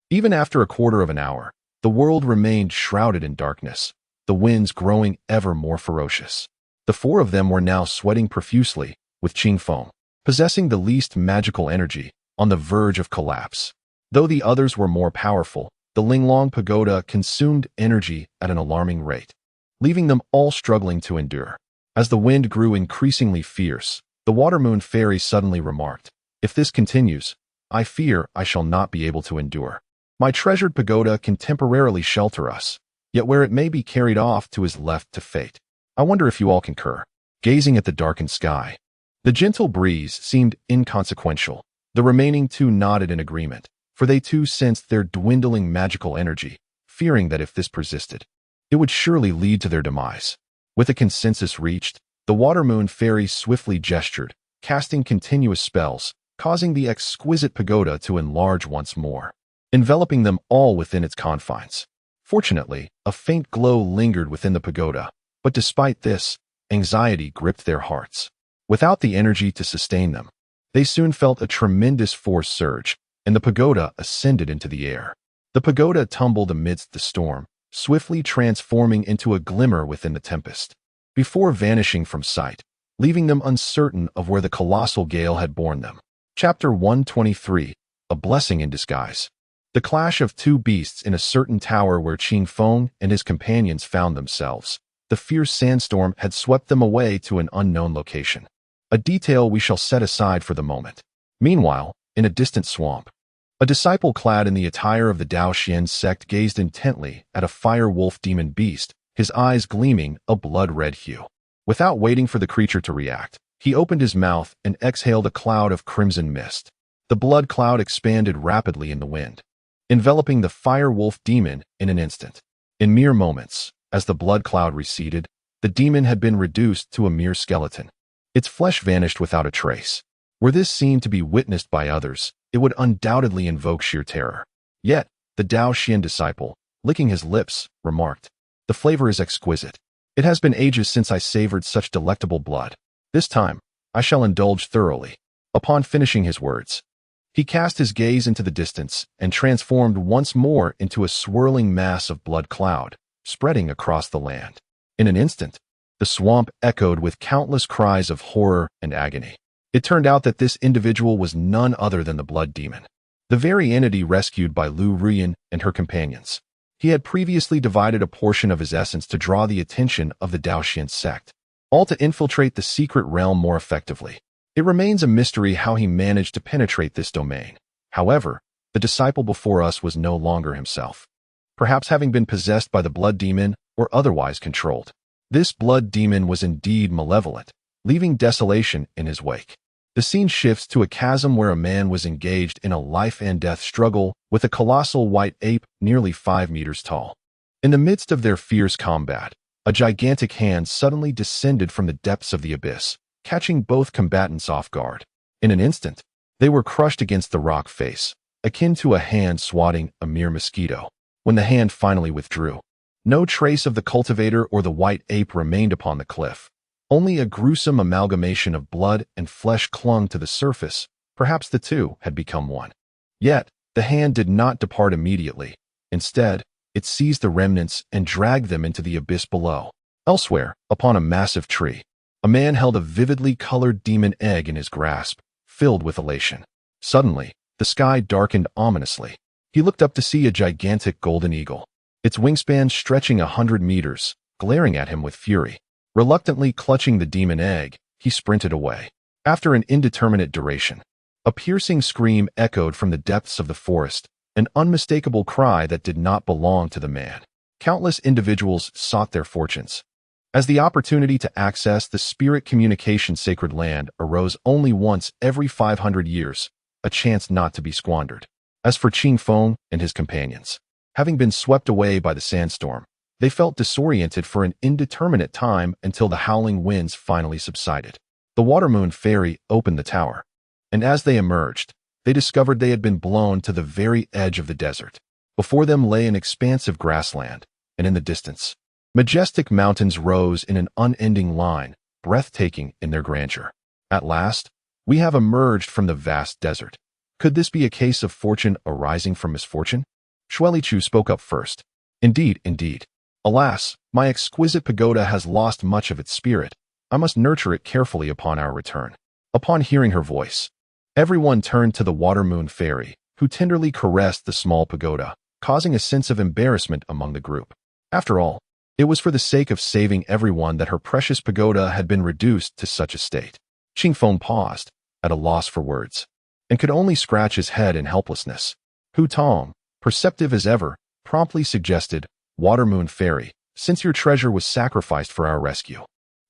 Even after a quarter of an hour, the world remained shrouded in darkness, the winds growing ever more ferocious. The four of them were now sweating profusely, with Qingfeng, possessing the least magical energy, on the verge of collapse. Though the others were more powerful, the Linglong pagoda consumed energy at an alarming rate, leaving them all struggling to endure. As the wind grew increasingly fierce, the Water Moon Fairy suddenly remarked, "If this continues, I fear I shall not be able to endure. My treasured pagoda can temporarily shelter us, yet where it may be carried off to is left to fate. I wonder if you all concur." Gazing at the darkened sky, the gentle breeze seemed inconsequential. The remaining two nodded in agreement, for they too sensed their dwindling magical energy, fearing that if this persisted, it would surely lead to their demise. With a consensus reached, the Water Moon Fairy swiftly gestured, casting continuous spells, causing the exquisite pagoda to enlarge once more, enveloping them all within its confines. Fortunately, a faint glow lingered within the pagoda, but despite this, anxiety gripped their hearts. Without the energy to sustain them, they soon felt a tremendous force surge, and the pagoda ascended into the air. The pagoda tumbled amidst the storm, swiftly transforming into a glimmer within the tempest. Before vanishing from sight, leaving them uncertain of where the colossal gale had borne them. Chapter 123. A Blessing in Disguise. The clash of two beasts in a certain tower where Qing Feng and his companions found themselves. The fierce sandstorm had swept them away to an unknown location, a detail we shall set aside for the moment. Meanwhile, in a distant swamp, a disciple clad in the attire of the Daoxian sect gazed intently at a fire-wolf demon beast, his eyes gleaming a blood-red hue. Without waiting for the creature to react, he opened his mouth and exhaled a cloud of crimson mist. The blood cloud expanded rapidly in the wind, enveloping the fire-wolf demon in an instant. In mere moments, as the blood cloud receded, the demon had been reduced to a mere skeleton. Its flesh vanished without a trace. Were this scene to be witnessed by others, it would undoubtedly invoke sheer terror. Yet, the Daoxian disciple, licking his lips, remarked, "The flavor is exquisite. It has been ages since I savored such delectable blood. This time, I shall indulge thoroughly." Upon finishing his words, he cast his gaze into the distance and transformed once more into a swirling mass of blood cloud, spreading across the land. In an instant, the swamp echoed with countless cries of horror and agony. It turned out that this individual was none other than the blood demon, the very entity rescued by Lu Ruyan and her companions. He had previously divided a portion of his essence to draw the attention of the Daoxian sect, all to infiltrate the secret realm more effectively. It remains a mystery how he managed to penetrate this domain. However, the disciple before us was no longer himself, perhaps having been possessed by the blood demon or otherwise controlled. This blood demon was indeed malevolent, leaving desolation in his wake. The scene shifts to a chasm where a man was engaged in a life-and-death struggle with a colossal white ape nearly 5 meters tall. In the midst of their fierce combat, a gigantic hand suddenly descended from the depths of the abyss, catching both combatants off guard. In an instant, they were crushed against the rock face, akin to a hand swatting a mere mosquito. When the hand finally withdrew, no trace of the cultivator or the white ape remained upon the cliff. Only a gruesome amalgamation of blood and flesh clung to the surface. Perhaps the two had become one. Yet, the hand did not depart immediately. Instead, it seized the remnants and dragged them into the abyss below. Elsewhere, upon a massive tree, a man held a vividly colored demon egg in his grasp, filled with elation. Suddenly, the sky darkened ominously. He looked up to see a gigantic golden eagle, its wingspan stretching 100 meters, glaring at him with fury. Reluctantly clutching the demon egg, he sprinted away. After an indeterminate duration, a piercing scream echoed from the depths of the forest, an unmistakable cry that did not belong to the man. Countless individuals sought their fortunes, as the opportunity to access the spirit communication sacred land arose only once every 500 years, a chance not to be squandered. As for Qing Feng and his companions, having been swept away by the sandstorm, they felt disoriented for an indeterminate time until the howling winds finally subsided. The Watermoon Fairy opened the tower, and as they emerged, they discovered they had been blown to the very edge of the desert. Before them lay an expansive grassland, and in the distance, majestic mountains rose in an unending line, breathtaking in their grandeur. At last, we have emerged from the vast desert. Could this be a case of fortune arising from misfortune? Shuelichu spoke up first. Indeed, indeed. Alas, my exquisite pagoda has lost much of its spirit. I must nurture it carefully upon our return. Upon hearing her voice, everyone turned to the Watermoon Fairy, who tenderly caressed the small pagoda, causing a sense of embarrassment among the group. After all, it was for the sake of saving everyone that her precious pagoda had been reduced to such a state. Qing Feng paused, at a loss for words, and could only scratch his head in helplessness. Hu Tong, perceptive as ever, promptly suggested, "Watermoon Fairy, since your treasure was sacrificed for our rescue,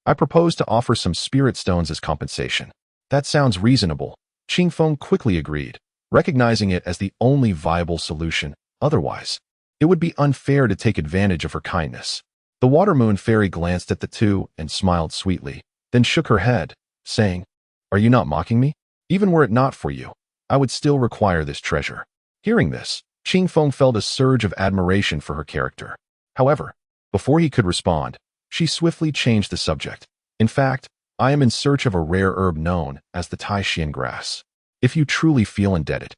I propose to offer some spirit stones as compensation." "That sounds reasonable," Qing Feng quickly agreed, recognizing it as the only viable solution. Otherwise, it would be unfair to take advantage of her kindness. The Watermoon Fairy glanced at the two and smiled sweetly, then shook her head, saying, "Are you not mocking me? Even were it not for you, I would still require this treasure." Hearing this, Qing Feng felt a surge of admiration for her character. However, before he could respond, she swiftly changed the subject. "In fact, I am in search of a rare herb known as the Tai-Xian grass. If you truly feel indebted,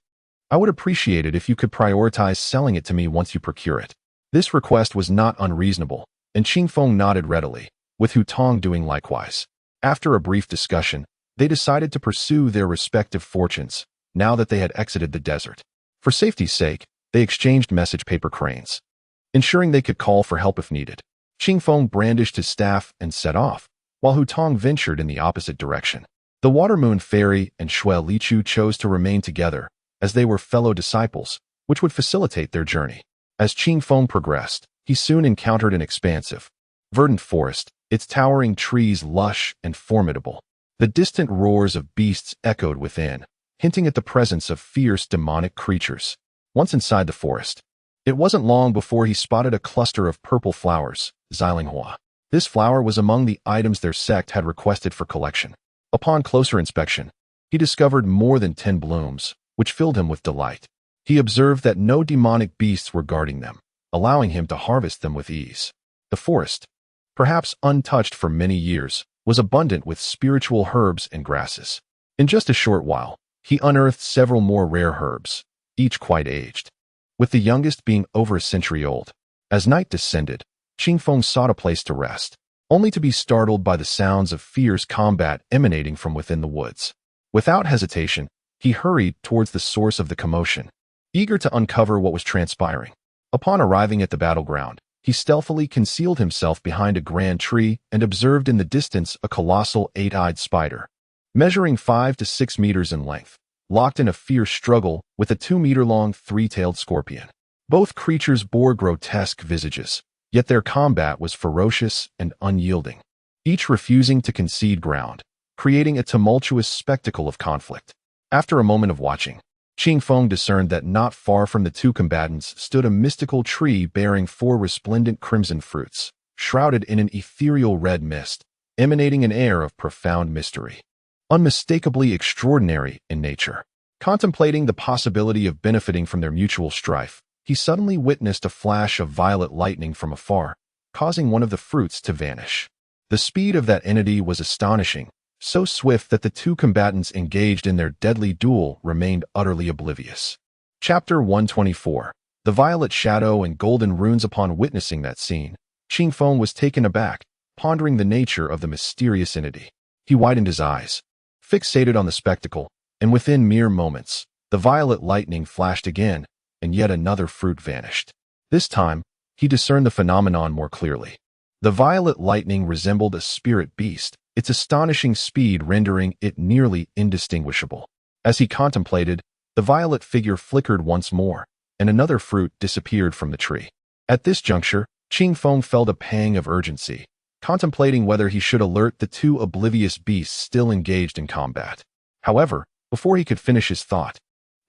I would appreciate it if you could prioritize selling it to me once you procure it." This request was not unreasonable, and Qing Feng nodded readily, with Hu Tong doing likewise. After a brief discussion, they decided to pursue their respective fortunes, now that they had exited the desert. For safety's sake, they exchanged message paper cranes, ensuring they could call for help if needed. Qingfeng brandished his staff and set off, while Hutong ventured in the opposite direction. The Water Moon Fairy and Shui Lichu chose to remain together, as they were fellow disciples, which would facilitate their journey. As Qingfeng progressed, he soon encountered an expansive, verdant forest, its towering trees lush and formidable. The distant roars of beasts echoed within, hinting at the presence of fierce demonic creatures. Once inside the forest, it wasn't long before he spotted a cluster of purple flowers, Xilinghua. This flower was among the items their sect had requested for collection. Upon closer inspection, he discovered more than 10 blooms, which filled him with delight. He observed that no demonic beasts were guarding them, allowing him to harvest them with ease. The forest, perhaps untouched for many years, was abundant with spiritual herbs and grasses. In just a short while, he unearthed several more rare herbs, each quite aged, with the youngest being over a century old. As night descended, Qingfeng sought a place to rest, only to be startled by the sounds of fierce combat emanating from within the woods. Without hesitation, he hurried towards the source of the commotion, eager to uncover what was transpiring. Upon arriving at the battleground, he stealthily concealed himself behind a grand tree and observed in the distance a colossal 8-eyed spider, measuring 5 to 6 meters in length, locked in a fierce struggle with a 2-meter-long 3-tailed scorpion. Both creatures bore grotesque visages, yet their combat was ferocious and unyielding, each refusing to concede ground, creating a tumultuous spectacle of conflict. After a moment of watching, Qingfeng discerned that not far from the two combatants stood a mystical tree bearing 4 resplendent crimson fruits, shrouded in an ethereal red mist, emanating an air of profound mystery, unmistakably extraordinary in nature. Contemplating the possibility of benefiting from their mutual strife, he suddenly witnessed a flash of violet lightning from afar, causing one of the fruits to vanish. The speed of that entity was astonishing, so swift that the two combatants engaged in their deadly duel remained utterly oblivious. Chapter 124. The Violet Shadow and Golden Runes. Upon witnessing that scene, Qingfeng was taken aback, pondering the nature of the mysterious entity. He widened his eyes, fixated on the spectacle, and within mere moments, the violet lightning flashed again, and yet another fruit vanished. This time, he discerned the phenomenon more clearly. The violet lightning resembled a spirit beast, its astonishing speed rendering it nearly indistinguishable. As he contemplated, the violet figure flickered once more, and another fruit disappeared from the tree. At this juncture, Qingfeng felt a pang of urgency, contemplating whether he should alert the two oblivious beasts still engaged in combat. However, before he could finish his thought,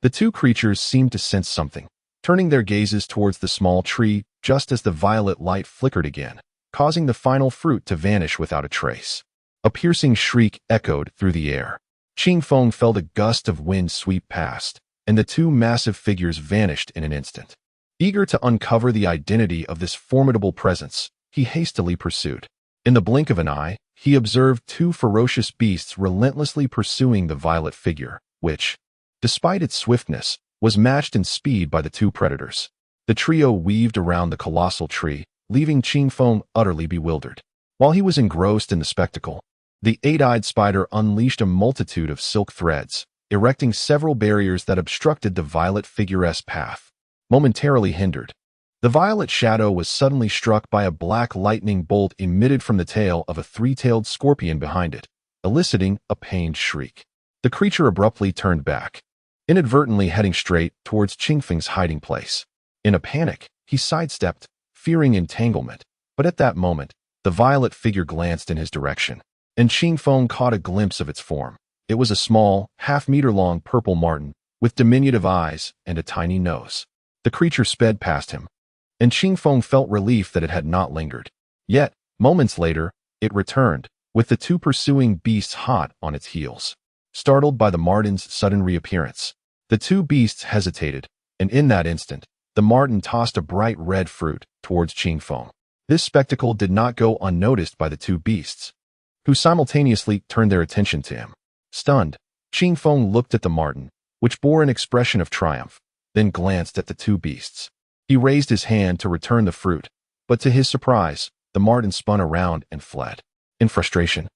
the two creatures seemed to sense something, turning their gazes towards the small tree just as the violet light flickered again, causing the final fruit to vanish without a trace. A piercing shriek echoed through the air. Qingfeng felt a gust of wind sweep past, and the two massive figures vanished in an instant. Eager to uncover the identity of this formidable presence, he hastily pursued. In the blink of an eye, he observed 2 ferocious beasts relentlessly pursuing the violet figure, which, despite its swiftness, was matched in speed by the 2 predators. The trio weaved around the colossal tree, leaving Qingfeng utterly bewildered. While he was engrossed in the spectacle, the 8-eyed spider unleashed a multitude of silk threads, erecting several barriers that obstructed the violet figure's path. Momentarily hindered, the violet shadow was suddenly struck by a black lightning bolt emitted from the tail of a 3-tailed scorpion behind it, eliciting a pained shriek. The creature abruptly turned back, inadvertently heading straight towards Qingfeng's hiding place. In a panic, he sidestepped, fearing entanglement, but at that moment, the violet figure glanced in his direction, and Qingfeng caught a glimpse of its form. It was a small, half-meter-long purple marten, with diminutive eyes and a tiny nose. The creature sped past him, and Qingfeng felt relief that it had not lingered. Yet, moments later, it returned, with the 2 pursuing beasts hot on its heels. Startled by the marten's sudden reappearance, the 2 beasts hesitated, and in that instant, the marten tossed a bright red fruit towards Qingfeng. This spectacle did not go unnoticed by the 2 beasts, who simultaneously turned their attention to him. Stunned, Qingfeng looked at the marten, which bore an expression of triumph, then glanced at the 2 beasts. He raised his hand to return the fruit, but to his surprise, the marten spun around and fled. In frustration,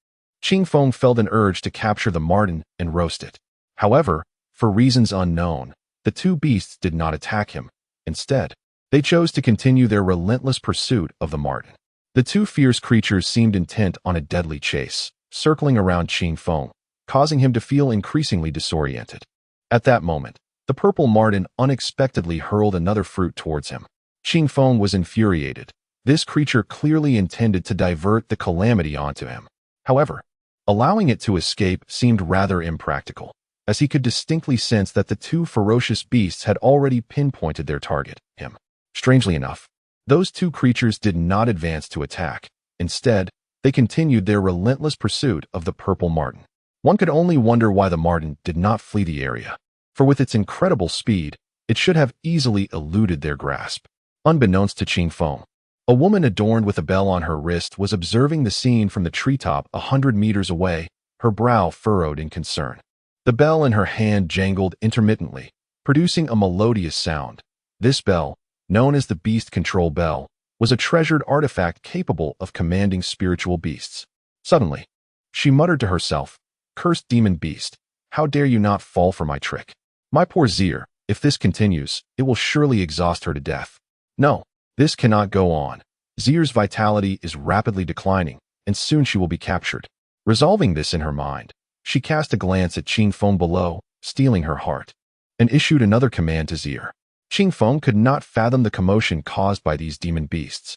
Qing Feng felt an urge to capture the marten and roast it. However, for reasons unknown, the two beasts did not attack him. Instead, they chose to continue their relentless pursuit of the marten. The two fierce creatures seemed intent on a deadly chase, circling around Qing Feng, causing him to feel increasingly disoriented. At that moment, the purple marten unexpectedly hurled another fruit towards him. Qing Feng was infuriated. This creature clearly intended to divert the calamity onto him. However, allowing it to escape seemed rather impractical, as he could distinctly sense that the two ferocious beasts had already pinpointed their target, him. Strangely enough, those two creatures did not advance to attack. Instead, they continued their relentless pursuit of the purple marten. One could only wonder why the marten did not flee the area, for with its incredible speed, it should have easily eluded their grasp. Unbeknownst to Qing Feng, a woman adorned with a bell on her wrist was observing the scene from the treetop 100 meters away, her brow furrowed in concern. The bell in her hand jangled intermittently, producing a melodious sound. This bell, known as the Beast Control Bell, was a treasured artifact capable of commanding spiritual beasts. Suddenly, she muttered to herself, "Cursed demon beast, how dare you not fall for my trick? My poor Zir, if this continues, it will surely exhaust her to death. No, this cannot go on. Zir's vitality is rapidly declining, and soon she will be captured." Resolving this in her mind, she cast a glance at Qing Feng below, steeling her heart, and issued another command to Zir. Qing Feng could not fathom the commotion caused by these demon beasts.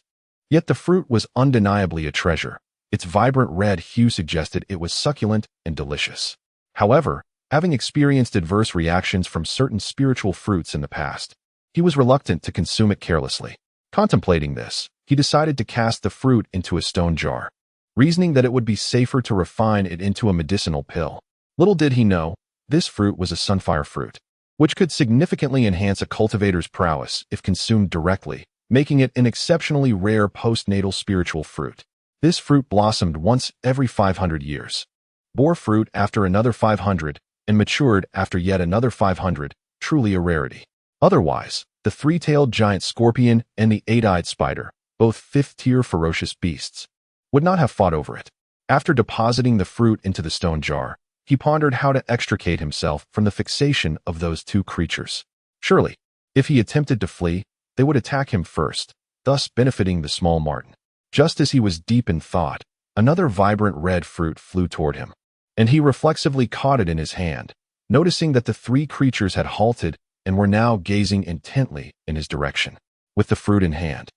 Yet the fruit was undeniably a treasure. Its vibrant red hue suggested it was succulent and delicious. However, having experienced adverse reactions from certain spiritual fruits in the past, he was reluctant to consume it carelessly. Contemplating this, he decided to cast the fruit into a stone jar, reasoning that it would be safer to refine it into a medicinal pill. Little did he know, this fruit was a sunfire fruit, which could significantly enhance a cultivator's prowess if consumed directly, making it an exceptionally rare postnatal spiritual fruit. This fruit blossomed once every 500 years, bore fruit after another 500, and matured after yet another 500, truly a rarity. Otherwise, the three-tailed giant scorpion and the eight-eyed spider, both fifth-tier ferocious beasts, would not have fought over it. After depositing the fruit into the stone jar, he pondered how to extricate himself from the fixation of those two creatures. Surely, if he attempted to flee, they would attack him first, thus benefiting the small marten. Just as he was deep in thought, another vibrant red fruit flew toward him, and he reflexively caught it in his hand, noticing that the three creatures had halted and were now gazing intently in his direction. With the fruit in hand,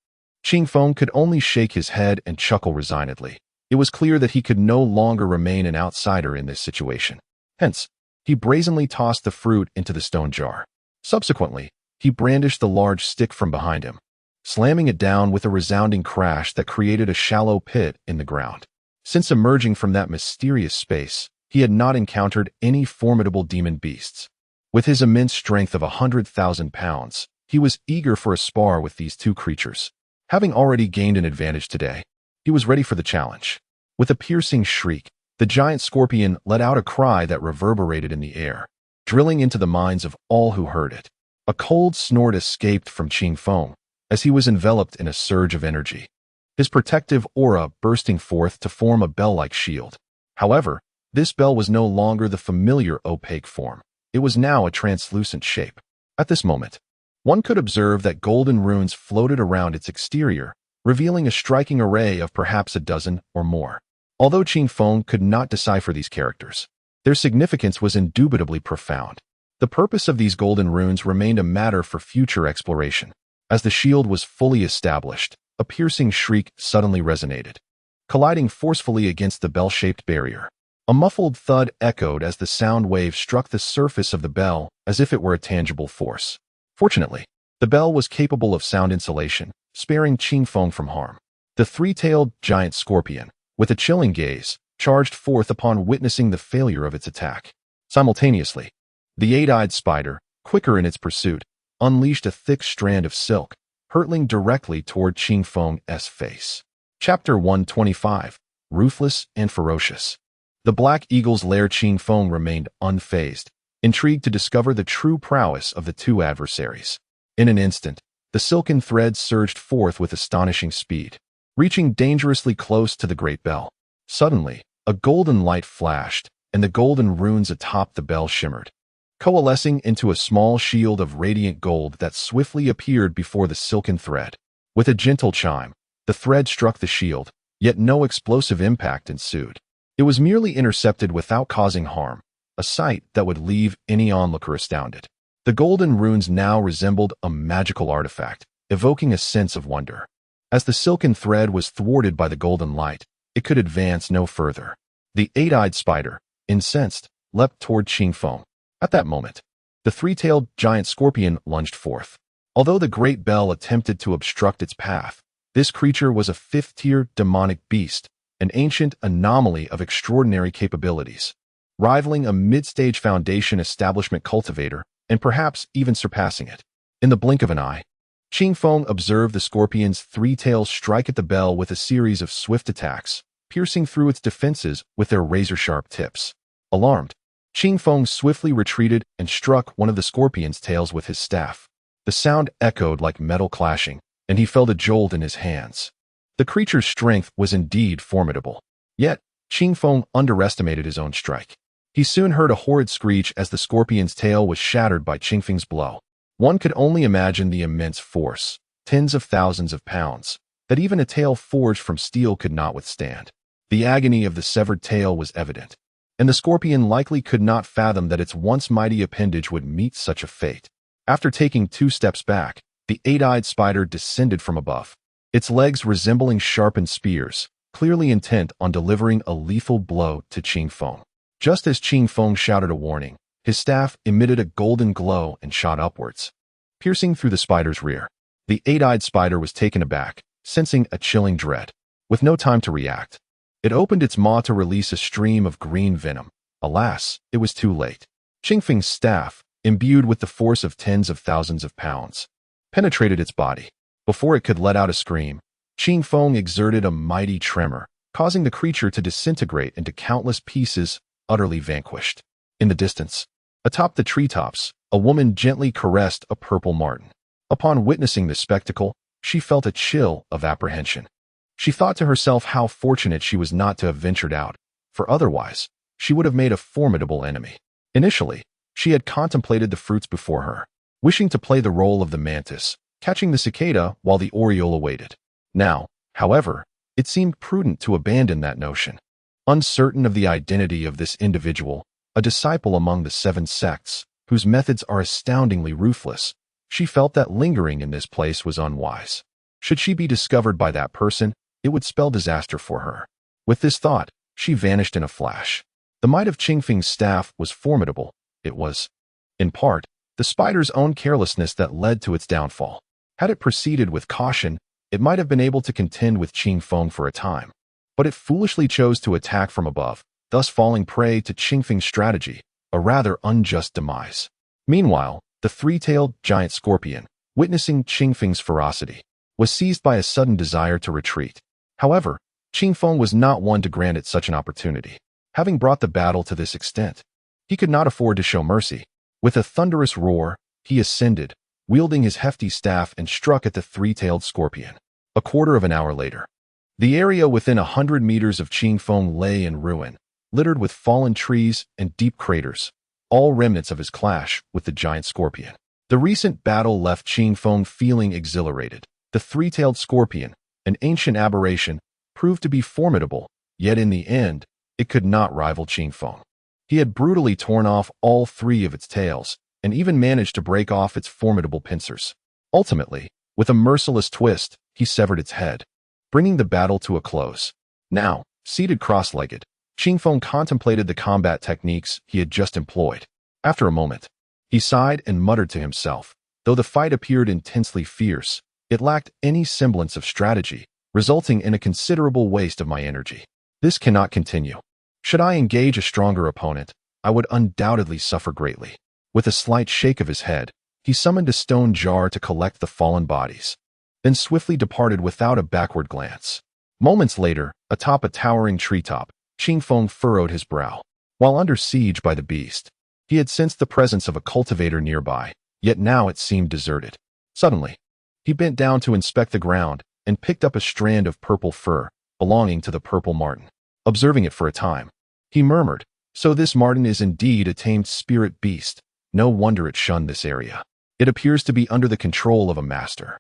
Qing Feng could only shake his head and chuckle resignedly. It was clear that he could no longer remain an outsider in this situation. Hence, he brazenly tossed the fruit into the stone jar. Subsequently, he brandished the large stick from behind him, slamming it down with a resounding crash that created a shallow pit in the ground. Since emerging from that mysterious space, he had not encountered any formidable demon beasts. With his immense strength of 100,000 pounds, he was eager for a spar with these two creatures. Having already gained an advantage today, he was ready for the challenge. With a piercing shriek, the giant scorpion let out a cry that reverberated in the air, drilling into the minds of all who heard it. A cold snort escaped from Qing Feng as he was enveloped in a surge of energy, his protective aura bursting forth to form a bell-like shield. However, this bell was no longer the familiar opaque form. It was now a translucent shape. At this moment, one could observe that golden runes floated around its exterior, revealing a striking array of perhaps a dozen or more. Although Qing Feng could not decipher these characters, their significance was indubitably profound. The purpose of these golden runes remained a matter for future exploration. As the shield was fully established, a piercing shriek suddenly resonated, colliding forcefully against the bell-shaped barrier. A muffled thud echoed as the sound wave struck the surface of the bell as if it were a tangible force. Fortunately, the bell was capable of sound insulation, sparing Qing Feng from harm. The three-tailed giant scorpion, with a chilling gaze, charged forth upon witnessing the failure of its attack. Simultaneously, the eight-eyed spider, quicker in its pursuit, unleashed a thick strand of silk, hurtling directly toward Qing Feng's face. Chapter 125, Ruthless and Ferocious. The Black Eagle's lair. Qing Feng remained unfazed, intrigued to discover the true prowess of the two adversaries. In an instant, the silken thread surged forth with astonishing speed, reaching dangerously close to the great bell. Suddenly, A golden light flashed, and the golden runes atop the bell shimmered, coalescing into a small shield of radiant gold that swiftly appeared before the silken thread. With a gentle chime, the thread struck the shield, yet no explosive impact ensued. It was merely intercepted without causing harm, a sight that would leave any onlooker astounded. The golden runes now resembled a magical artifact, evoking a sense of wonder. As the silken thread was thwarted by the golden light, it could advance no further. The eight-eyed spider, incensed, leapt toward Qingfeng. At that moment, the three-tailed giant scorpion lunged forth. Although the great bell attempted to obstruct its path, this creature was a fifth-tier demonic beast, an ancient anomaly of extraordinary capabilities, rivaling a mid-stage Foundation establishment cultivator, and perhaps even surpassing it. In the blink of an eye, Qingfeng observed the scorpion's three tails strike at the bell with a series of swift attacks, piercing through its defenses with their razor-sharp tips. Alarmed, Qingfeng swiftly retreated and struck one of the scorpion's tails with his staff. The sound echoed like metal clashing, and he felt a jolt in his hands. The creature's strength was indeed formidable. Yet, Qingfeng underestimated his own strike. He soon heard a horrid screech as the scorpion's tail was shattered by Qingfeng's blow. One could only imagine the immense force, tens of thousands of pounds, that even a tail forged from steel could not withstand. The agony of the severed tail was evident, and the scorpion likely could not fathom that its once mighty appendage would meet such a fate. After taking 2 steps back, the eight-eyed spider descended from above, its legs resembling sharpened spears, clearly intent on delivering a lethal blow to Qingfeng. Just as Qingfeng shouted a warning, his staff emitted a golden glow and shot upwards, piercing through the spider's rear. The eight-eyed spider was taken aback, sensing a chilling dread. With no time to react, it opened its maw to release a stream of green venom. Alas, it was too late. Qingfeng's staff, imbued with the force of tens of thousands of pounds, penetrated its body. Before it could let out a scream, Qingfeng exerted a mighty tremor, causing the creature to disintegrate into countless pieces, utterly vanquished. In the distance, atop the treetops, a woman gently caressed a purple martin. Upon witnessing this spectacle, she felt a chill of apprehension. She thought to herself how fortunate she was not to have ventured out, for otherwise, she would have made a formidable enemy. Initially, she had contemplated the fruits before her, wishing to play the role of the mantis, catching the cicada while the oriole waited. Now, however, it seemed prudent to abandon that notion. Uncertain of the identity of this individual, a disciple among the 7 sects, whose methods are astoundingly ruthless, she felt that lingering in this place was unwise. Should she be discovered by that person, it would spell disaster for her. With this thought, she vanished in a flash. The might of Qingfeng's staff was formidable. It was, in part, the spider's own carelessness that led to its downfall. Had it proceeded with caution, it might have been able to contend with Qingfeng for a time. But it foolishly chose to attack from above, thus falling prey to Qingfeng's strategy, a rather unjust demise. Meanwhile, the three-tailed giant scorpion, witnessing Qingfeng's ferocity, was seized by a sudden desire to retreat. However, Qingfeng was not one to grant it such an opportunity. Having brought the battle to this extent, he could not afford to show mercy. With a thunderous roar, he ascended, wielding his hefty staff, and struck at the three-tailed scorpion. A quarter of an hour later, the area within 100 meters of Qingfeng lay in ruin, littered with fallen trees and deep craters, all remnants of his clash with the giant scorpion. The recent battle left Qingfeng feeling exhilarated. The three-tailed scorpion, an ancient aberration, proved to be formidable, yet in the end, it could not rival Qingfeng. He had brutally torn off all 3 of its tails, and even managed to break off its formidable pincers. Ultimately, with a merciless twist, he severed its head, bringing the battle to a close. Now, seated cross-legged, Qingfeng contemplated the combat techniques he had just employed. After a moment, he sighed and muttered to himself. Though the fight appeared intensely fierce, it lacked any semblance of strategy, resulting in a considerable waste of my energy. This cannot continue. Should I engage a stronger opponent, I would undoubtedly suffer greatly. With a slight shake of his head, he summoned a stone jar to collect the fallen bodies, then swiftly departed without a backward glance. Moments later, atop a towering treetop, Qingfeng furrowed his brow. While under siege by the beast, he had sensed the presence of a cultivator nearby, yet now it seemed deserted. Suddenly, he bent down to inspect the ground and picked up a strand of purple fur belonging to the purple martin. Observing it for a time, he murmured, "So this marten is indeed a tamed spirit beast. No wonder it shunned this area. It appears to be under the control of a master.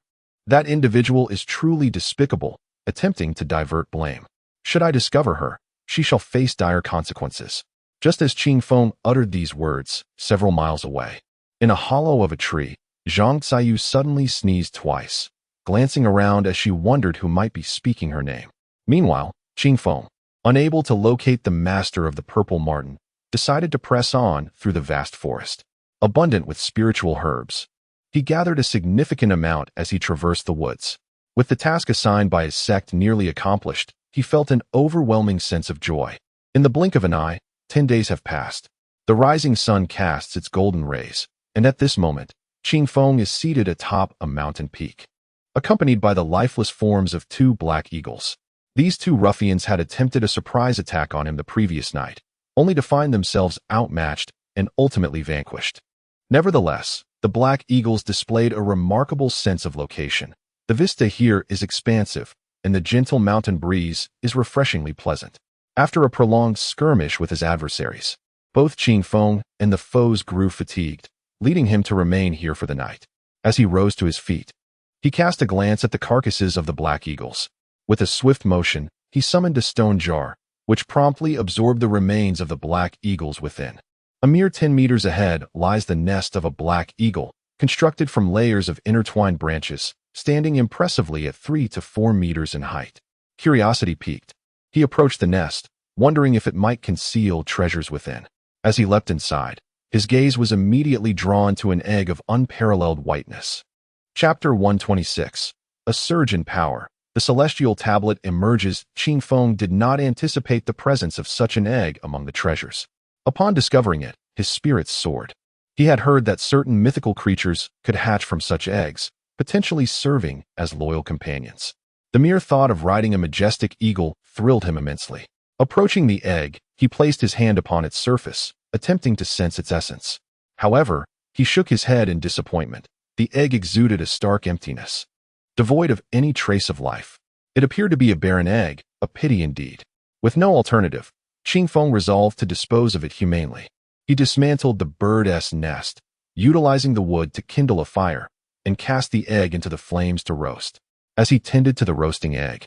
That individual is truly despicable, attempting to divert blame. Should I discover her, she shall face dire consequences." Just as Qing Feng uttered these words, several miles away, in a hollow of a tree, Zhang Xiyu suddenly sneezed twice, glancing around as she wondered who might be speaking her name. Meanwhile, Qing Feng, unable to locate the master of the purple marten, decided to press on through the vast forest, abundant with spiritual herbs. He gathered a significant amount as he traversed the woods. With the task assigned by his sect nearly accomplished, he felt an overwhelming sense of joy. In the blink of an eye, 10 days have passed. The rising sun casts its golden rays, and at this moment, Qing Feng is seated atop a mountain peak, accompanied by the lifeless forms of 2 black eagles. These 2 ruffians had attempted a surprise attack on him the previous night, only to find themselves outmatched and ultimately vanquished. Nevertheless, the black eagles displayed a remarkable sense of location. The vista here is expansive, and the gentle mountain breeze is refreshingly pleasant. After a prolonged skirmish with his adversaries, both Qing Feng and the foes grew fatigued, leading him to remain here for the night. As he rose to his feet, he cast a glance at the carcasses of the black eagles. With a swift motion, he summoned a stone jar, which promptly absorbed the remains of the black eagles within. A mere 10 meters ahead lies the nest of a black eagle, constructed from layers of intertwined branches, standing impressively at 3 to 4 meters in height. Curiosity piqued. He approached the nest, wondering if it might conceal treasures within. As he leapt inside, his gaze was immediately drawn to an egg of unparalleled whiteness. Chapter 126. A Surge in Power. The celestial tablet emerges. Qing Feng did not anticipate the presence of such an egg among the treasures. Upon discovering it, his spirits soared. He had heard that certain mythical creatures could hatch from such eggs, potentially serving as loyal companions. The mere thought of riding a majestic eagle thrilled him immensely. Approaching the egg, he placed his hand upon its surface, attempting to sense its essence. However, he shook his head in disappointment. The egg exuded a stark emptiness, devoid of any trace of life. It appeared to be a barren egg, a pity indeed. With no alternative, Qing Feng resolved to dispose of it humanely. He dismantled the bird's nest, utilizing the wood to kindle a fire, and cast the egg into the flames to roast. As he tended to the roasting egg,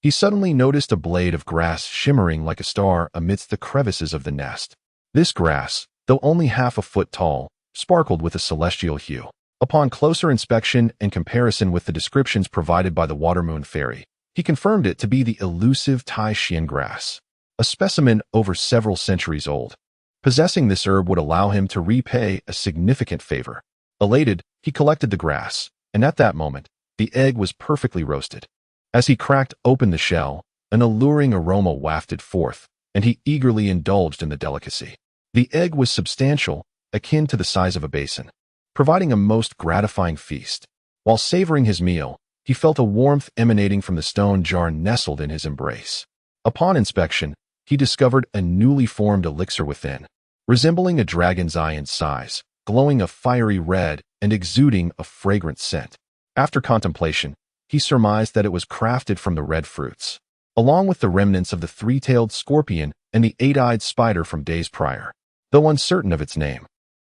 he suddenly noticed a blade of grass shimmering like a star amidst the crevices of the nest. This grass, though only half a foot tall, sparkled with a celestial hue. Upon closer inspection and comparison with the descriptions provided by the Watermoon Fairy, he confirmed it to be the elusive Tai Xian grass, a specimen over several centuries old. Possessing this herb would allow him to repay a significant favor. Elated, he collected the grass, and at that moment, the egg was perfectly roasted. As he cracked open the shell, an alluring aroma wafted forth, and he eagerly indulged in the delicacy. The egg was substantial, akin to the size of a basin, providing a most gratifying feast. While savoring his meal, he felt a warmth emanating from the stone jar nestled in his embrace. Upon inspection, he discovered a newly formed elixir within, resembling a dragon's eye in size, glowing a fiery red and exuding a fragrant scent. After contemplation, he surmised that it was crafted from the red fruits, along with the remnants of the 3-tailed scorpion and the 8-eyed spider from days prior. Though uncertain of its name,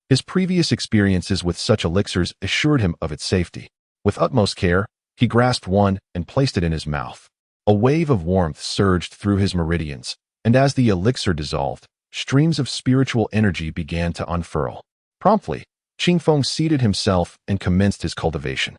his previous experiences with such elixirs assured him of its safety. With utmost care, he grasped one and placed it in his mouth. A wave of warmth surged through his meridians, and as the elixir dissolved, streams of spiritual energy began to unfurl. Promptly, Qing Feng seated himself and commenced his cultivation.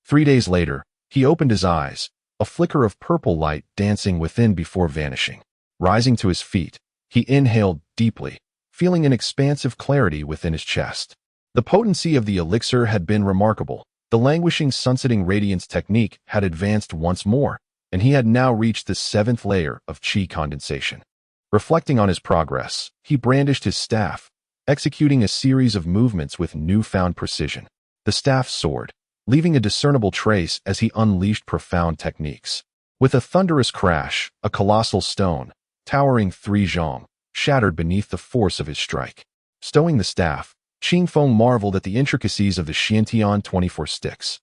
3 days later, he opened his eyes, a flicker of purple light dancing within before vanishing. Rising to his feet, he inhaled deeply, feeling an expansive clarity within his chest. The potency of the elixir had been remarkable. The languishing sunsetting radiance technique had advanced once more, and he had now reached the 7th layer of qi condensation. Reflecting on his progress, he brandished his staff, executing a series of movements with newfound precision. The staff soared, leaving a discernible trace as he unleashed profound techniques. With a thunderous crash, a colossal stone, towering 3 zhong, shattered beneath the force of his strike. Stowing the staff, Qing Feng marveled at the intricacies of the Xiantian 24 sticks.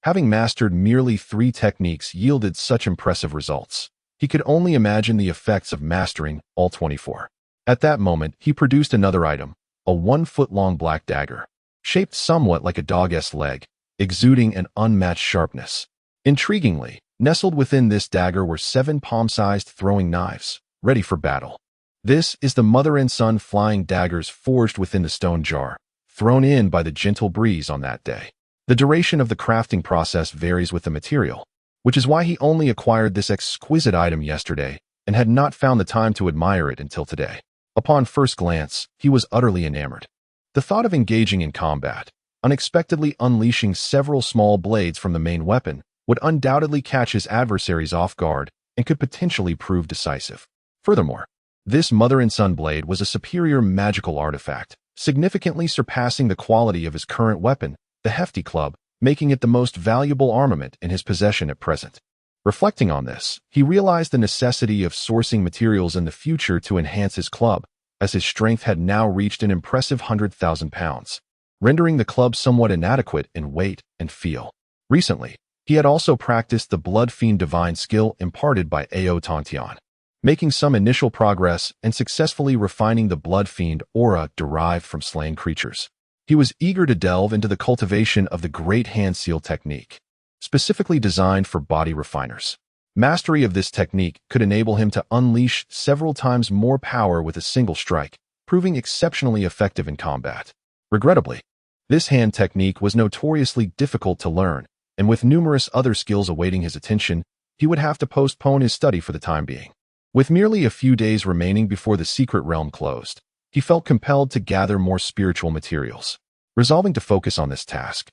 Having mastered merely 3 techniques yielded such impressive results. He could only imagine the effects of mastering all 24. At that moment, he produced another item, a 1-foot-long black dagger, shaped somewhat like a dog's leg, exuding an unmatched sharpness. Intriguingly, nestled within this dagger were 7 palm-sized throwing knives, ready for battle. This is the mother and son flying daggers forged within the stone jar, thrown in by the gentle breeze on that day. The duration of the crafting process varies with the material, which is why he only acquired this exquisite item yesterday and had not found the time to admire it until today. Upon first glance, he was utterly enamored. The thought of engaging in combat, unexpectedly unleashing several small blades from the main weapon, would undoubtedly catch his adversaries off guard and could potentially prove decisive. Furthermore, this mother and son blade was a superior magical artifact, significantly surpassing the quality of his current weapon, the hefty club, making it the most valuable armament in his possession at present. Reflecting on this, he realized the necessity of sourcing materials in the future to enhance his club, as his strength had now reached an impressive 100,000 pounds, rendering the club somewhat inadequate in weight and feel. Recently, he had also practiced the Blood Fiend divine skill imparted by Ao Tontian, making some initial progress and successfully refining the Blood Fiend aura derived from slain creatures. He was eager to delve into the cultivation of the Great Hand Seal technique, specifically designed for body refiners. Mastery of this technique could enable him to unleash several times more power with a single strike, proving exceptionally effective in combat. Regrettably, this hand technique was notoriously difficult to learn, and with numerous other skills awaiting his attention, he would have to postpone his study for the time being. With merely a few days remaining before the secret realm closed, he felt compelled to gather more spiritual materials. Resolving to focus on this task,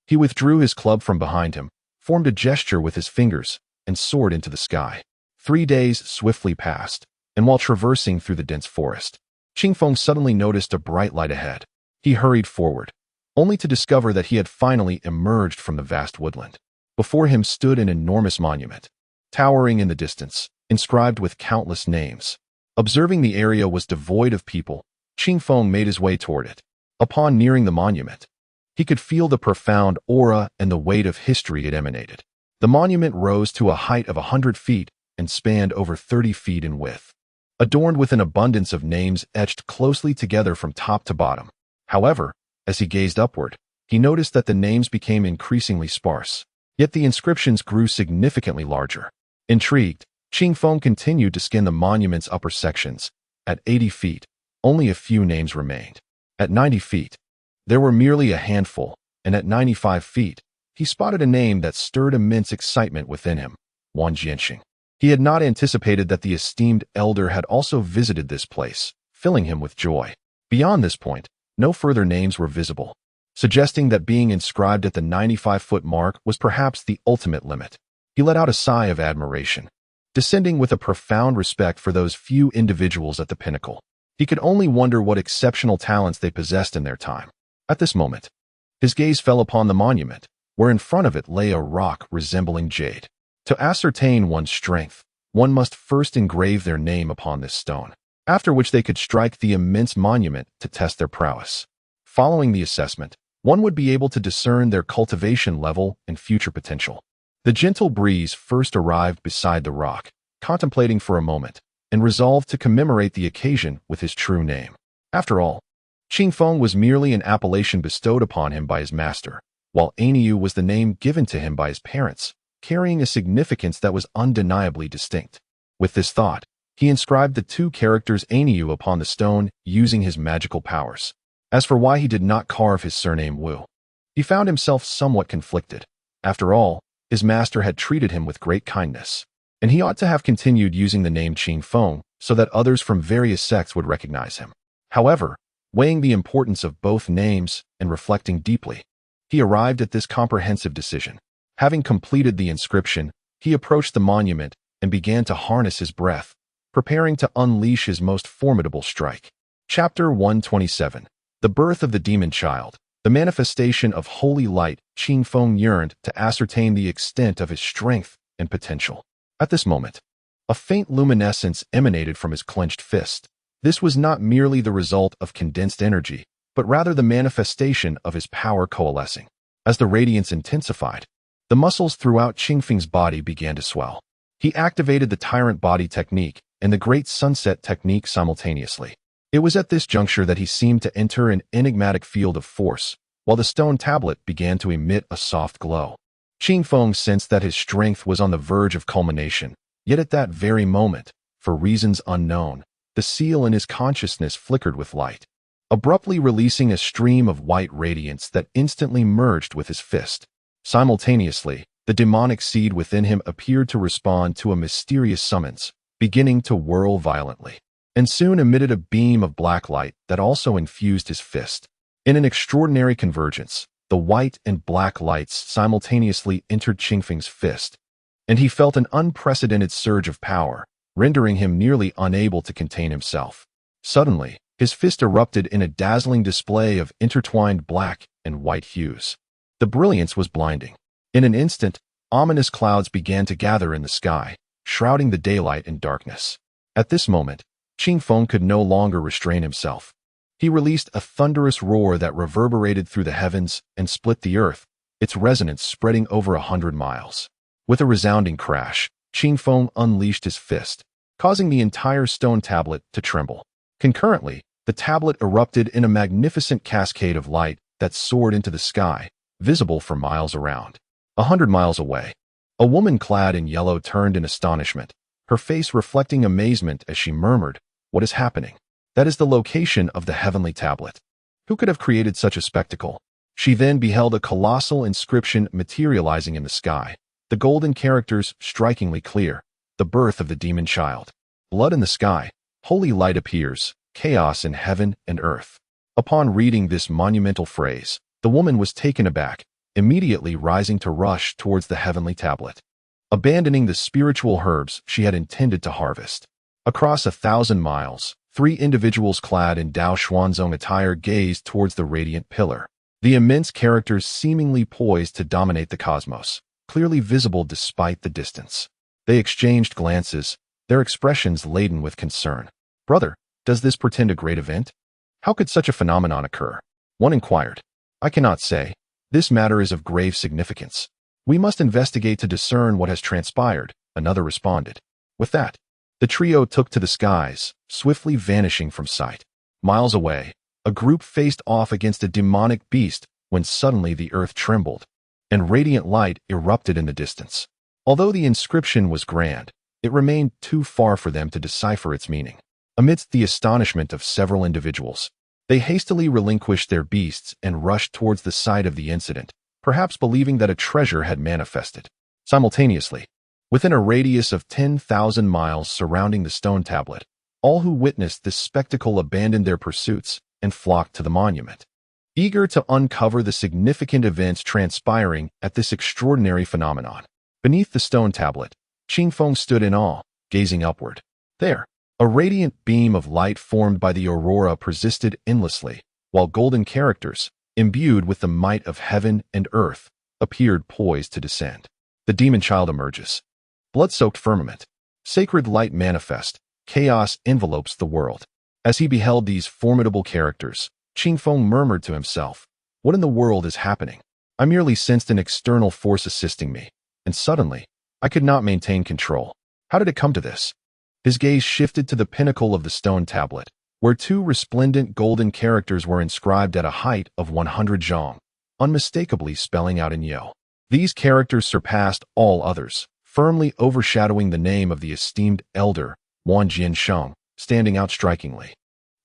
he withdrew his club from behind him, formed a gesture with his fingers, and soared into the sky. 3 days swiftly passed, and while traversing through the dense forest, Qingfeng suddenly noticed a bright light ahead. He hurried forward, only to discover that he had finally emerged from the vast woodland. Before him stood an enormous monument, towering in the distance, inscribed with countless names. Observing the area was devoid of people, Qingfeng made his way toward it. Upon nearing the monument, he could feel the profound aura and the weight of history it emanated. The monument rose to a height of 100 feet and spanned over 30 feet in width, adorned with an abundance of names etched closely together from top to bottom. However, as he gazed upward, he noticed that the names became increasingly sparse, yet the inscriptions grew significantly larger. Intrigued, Qingfeng continued to scan the monument's upper sections. At 80 feet, only a few names remained. At 90 feet, there were merely a handful, and at 95 feet, he spotted a name that stirred immense excitement within him, Wang Jianxing. He had not anticipated that the esteemed elder had also visited this place, filling him with joy. Beyond this point, no further names were visible, suggesting that being inscribed at the 95-foot mark was perhaps the ultimate limit. He let out a sigh of admiration, descending with a profound respect for those few individuals at the pinnacle. He could only wonder what exceptional talents they possessed in their time. At this moment, his gaze fell upon the monument, where in front of it lay a rock resembling jade. To ascertain one's strength, one must first engrave their name upon this stone, after which they could strike the immense monument to test their prowess. Following the assessment, one would be able to discern their cultivation level and future potential. The gentle breeze first arrived beside the rock, contemplating for a moment, and resolved to commemorate the occasion with his true name. After all, Qingfeng was merely an appellation bestowed upon him by his master, while Aniu was the name given to him by his parents, carrying a significance that was undeniably distinct. With this thought, he inscribed the 2 characters Aniu upon the stone using his magical powers. As for why he did not carve his surname Wu, he found himself somewhat conflicted. After all, his master had treated him with great kindness, and he ought to have continued using the name Qingfeng so that others from various sects would recognize him. However, weighing the importance of both names and reflecting deeply, he arrived at this comprehensive decision. Having completed the inscription, he approached the monument and began to harness his breath, preparing to unleash his most formidable strike. Chapter 127. The Birth of the Demon Child. The manifestation of holy light. Qingfeng yearned to ascertain the extent of his strength and potential. At this moment, a faint luminescence emanated from his clenched fist. This was not merely the result of condensed energy, but rather the manifestation of his power coalescing. As the radiance intensified, the muscles throughout Qingfeng's body began to swell. He activated the Tyrant Body technique and the Great Sunset technique simultaneously. It was at this juncture that he seemed to enter an enigmatic field of force, while the stone tablet began to emit a soft glow. Qing Feng sensed that his strength was on the verge of culmination, yet at that very moment, for reasons unknown, the seal in his consciousness flickered with light, abruptly releasing a stream of white radiance that instantly merged with his fist. Simultaneously, the demonic seed within him appeared to respond to a mysterious summons, beginning to whirl violently, and soon emitted a beam of black light that also infused his fist. In an extraordinary convergence, the white and black lights simultaneously entered Qing Feng's fist, and he felt an unprecedented surge of power, rendering him nearly unable to contain himself. Suddenly, his fist erupted in a dazzling display of intertwined black and white hues. The brilliance was blinding. In an instant, ominous clouds began to gather in the sky, shrouding the daylight in darkness. At this moment, Qing Feng could no longer restrain himself. He released a thunderous roar that reverberated through the heavens and split the earth, its resonance spreading over 100 miles. With a resounding crash, Qing Feng unleashed his fist, causing the entire stone tablet to tremble. Concurrently, the tablet erupted in a magnificent cascade of light that soared into the sky, visible for miles around. 100 miles away, a woman clad in yellow turned in astonishment, her face reflecting amazement as she murmured, "What is happening?" "That is the location of the heavenly tablet. Who could have created such a spectacle?" She then beheld a colossal inscription materializing in the sky, the golden characters strikingly clear, "The birth of the demon child. Blood in the sky, holy light appears, chaos in heaven and earth." Upon reading this monumental phrase, the woman was taken aback, immediately rising to rush towards the heavenly tablet, abandoning the spiritual herbs she had intended to harvest. Across 1,000 miles, 3 individuals clad in Dao Xuanzong attire gazed towards the radiant pillar, the immense characters seemingly poised to dominate the cosmos, clearly visible despite the distance. They exchanged glances, their expressions laden with concern. "Brother, does this portend a great event? How could such a phenomenon occur?" One inquired. "I cannot say. This matter is of grave significance. We must investigate to discern what has transpired," another responded. With that, the trio took to the skies, swiftly vanishing from sight. Miles away, a group faced off against a demonic beast when suddenly the earth trembled, and radiant light erupted in the distance. Although the inscription was grand, it remained too far for them to decipher its meaning. Amidst the astonishment of several individuals, they hastily relinquished their beasts and rushed towards the site of the incident, perhaps believing that a treasure had manifested. Simultaneously, within a radius of 10,000 miles surrounding the stone tablet, all who witnessed this spectacle abandoned their pursuits and flocked to the monument, eager to uncover the significant events transpiring at this extraordinary phenomenon. Beneath the stone tablet, Qing Feng stood in awe, gazing upward. There, a radiant beam of light formed by the aurora persisted endlessly, while golden characters, imbued with the might of heaven and earth, appeared poised to descend. The demon child emerges. Blood-soaked firmament. Sacred light manifest. Chaos envelopes the world. As he beheld these formidable characters, Qing Feng murmured to himself, "What in the world is happening? I merely sensed an external force assisting me, and suddenly, I could not maintain control. How did it come to this?" His gaze shifted to the pinnacle of the stone tablet, where 2 resplendent golden characters were inscribed at a height of 100 zhong, unmistakably spelling out in Yao. These characters surpassed all others, firmly overshadowing the name of the esteemed elder, Wan Jiansheng, standing out strikingly.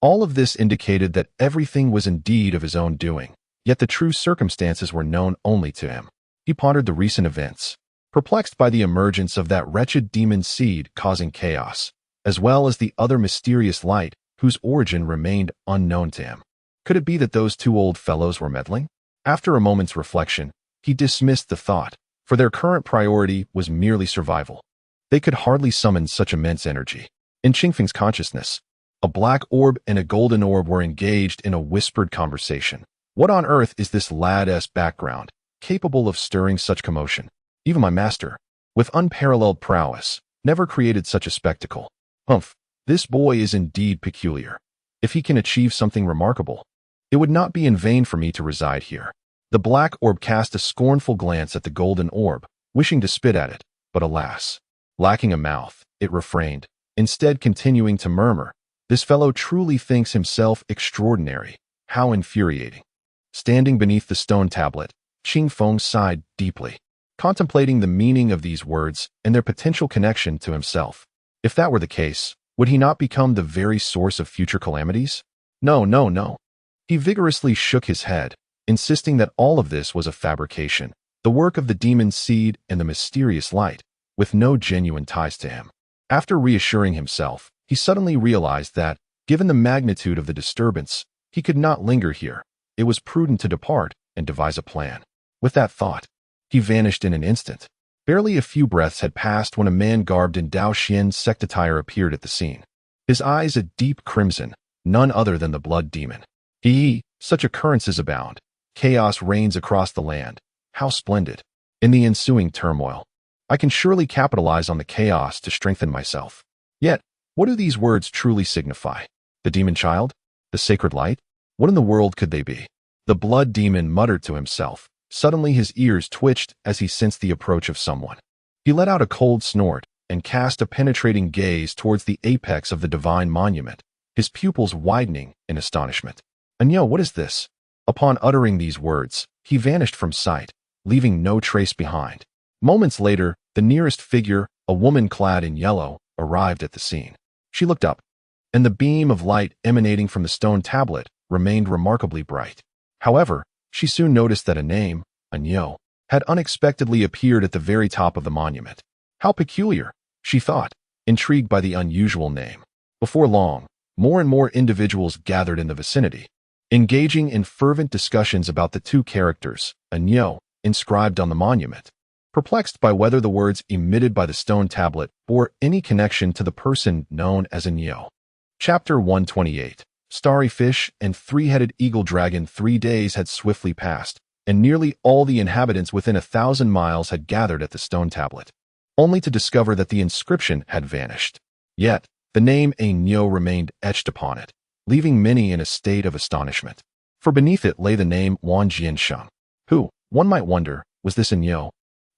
All of this indicated that everything was indeed of his own doing, yet the true circumstances were known only to him. He pondered the recent events, perplexed by the emergence of that wretched demon seed causing chaos, as well as the other mysterious light whose origin remained unknown to him. Could it be that those 2 old fellows were meddling? After a moment's reflection, he dismissed the thought, for their current priority was merely survival. They could hardly summon such immense energy. In Qing Feng's consciousness, a black orb and a golden orb were engaged in a whispered conversation. What on earth is this lad's background, capable of stirring such commotion? Even my master, with unparalleled prowess, never created such a spectacle. Humph, this boy is indeed peculiar. If he can achieve something remarkable, it would not be in vain for me to reside here. The black orb cast a scornful glance at the golden orb, wishing to spit at it, but alas, Lacking a mouth, it refrained, instead continuing to murmur, "This fellow truly thinks himself extraordinary. How infuriating." Standing beneath the stone tablet, Qing Feng sighed deeply, contemplating the meaning of these words and their potential connection to himself. If that were the case, would he not become the very source of future calamities? No, no, no. He vigorously shook his head, insisting that all of this was a fabrication, the work of the demon seed and the mysterious light, with no genuine ties to him. After reassuring himself, he suddenly realized that, given the magnitude of the disturbance, he could not linger here. It was prudent to depart and devise a plan. With that thought, he vanished in an instant. Barely a few breaths had passed when a man garbed in Dao Xian's sect attire appeared at the scene. His eyes a deep crimson, none other than the blood demon. Such occurrences abound. Chaos reigns across the land. How splendid. In the ensuing turmoil, I can surely capitalize on the chaos to strengthen myself. Yet, what do these words truly signify? The demon child? The sacred light? What in the world could they be? The blood demon muttered to himself. Suddenly his ears twitched as he sensed the approach of someone. He let out a cold snort and cast a penetrating gaze towards the apex of the divine monument, his pupils widening in astonishment. "Anyo, what is this?" Upon uttering these words, he vanished from sight, leaving no trace behind. Moments later, the nearest figure, a woman clad in yellow, arrived at the scene. She looked up, and the beam of light emanating from the stone tablet remained remarkably bright. However, she soon noticed that a name, Anyo, had unexpectedly appeared at the very top of the monument. How peculiar, she thought, intrigued by the unusual name. Before long, more and more individuals gathered in the vicinity, engaging in fervent discussions about the two characters, Anyo, inscribed on the monument, perplexed by whether the words emitted by the stone tablet bore any connection to the person known as Anyo. Chapter 128. Starry fish and three-headed eagle dragon. 3 days had swiftly passed, and nearly all the inhabitants within 1,000 miles had gathered at the stone tablet, only to discover that the inscription had vanished. Yet, the name Anyo remained etched upon it, leaving many in a state of astonishment. For beneath it lay the name Wang Jiansheng. Who, one might wonder, was this Anyo,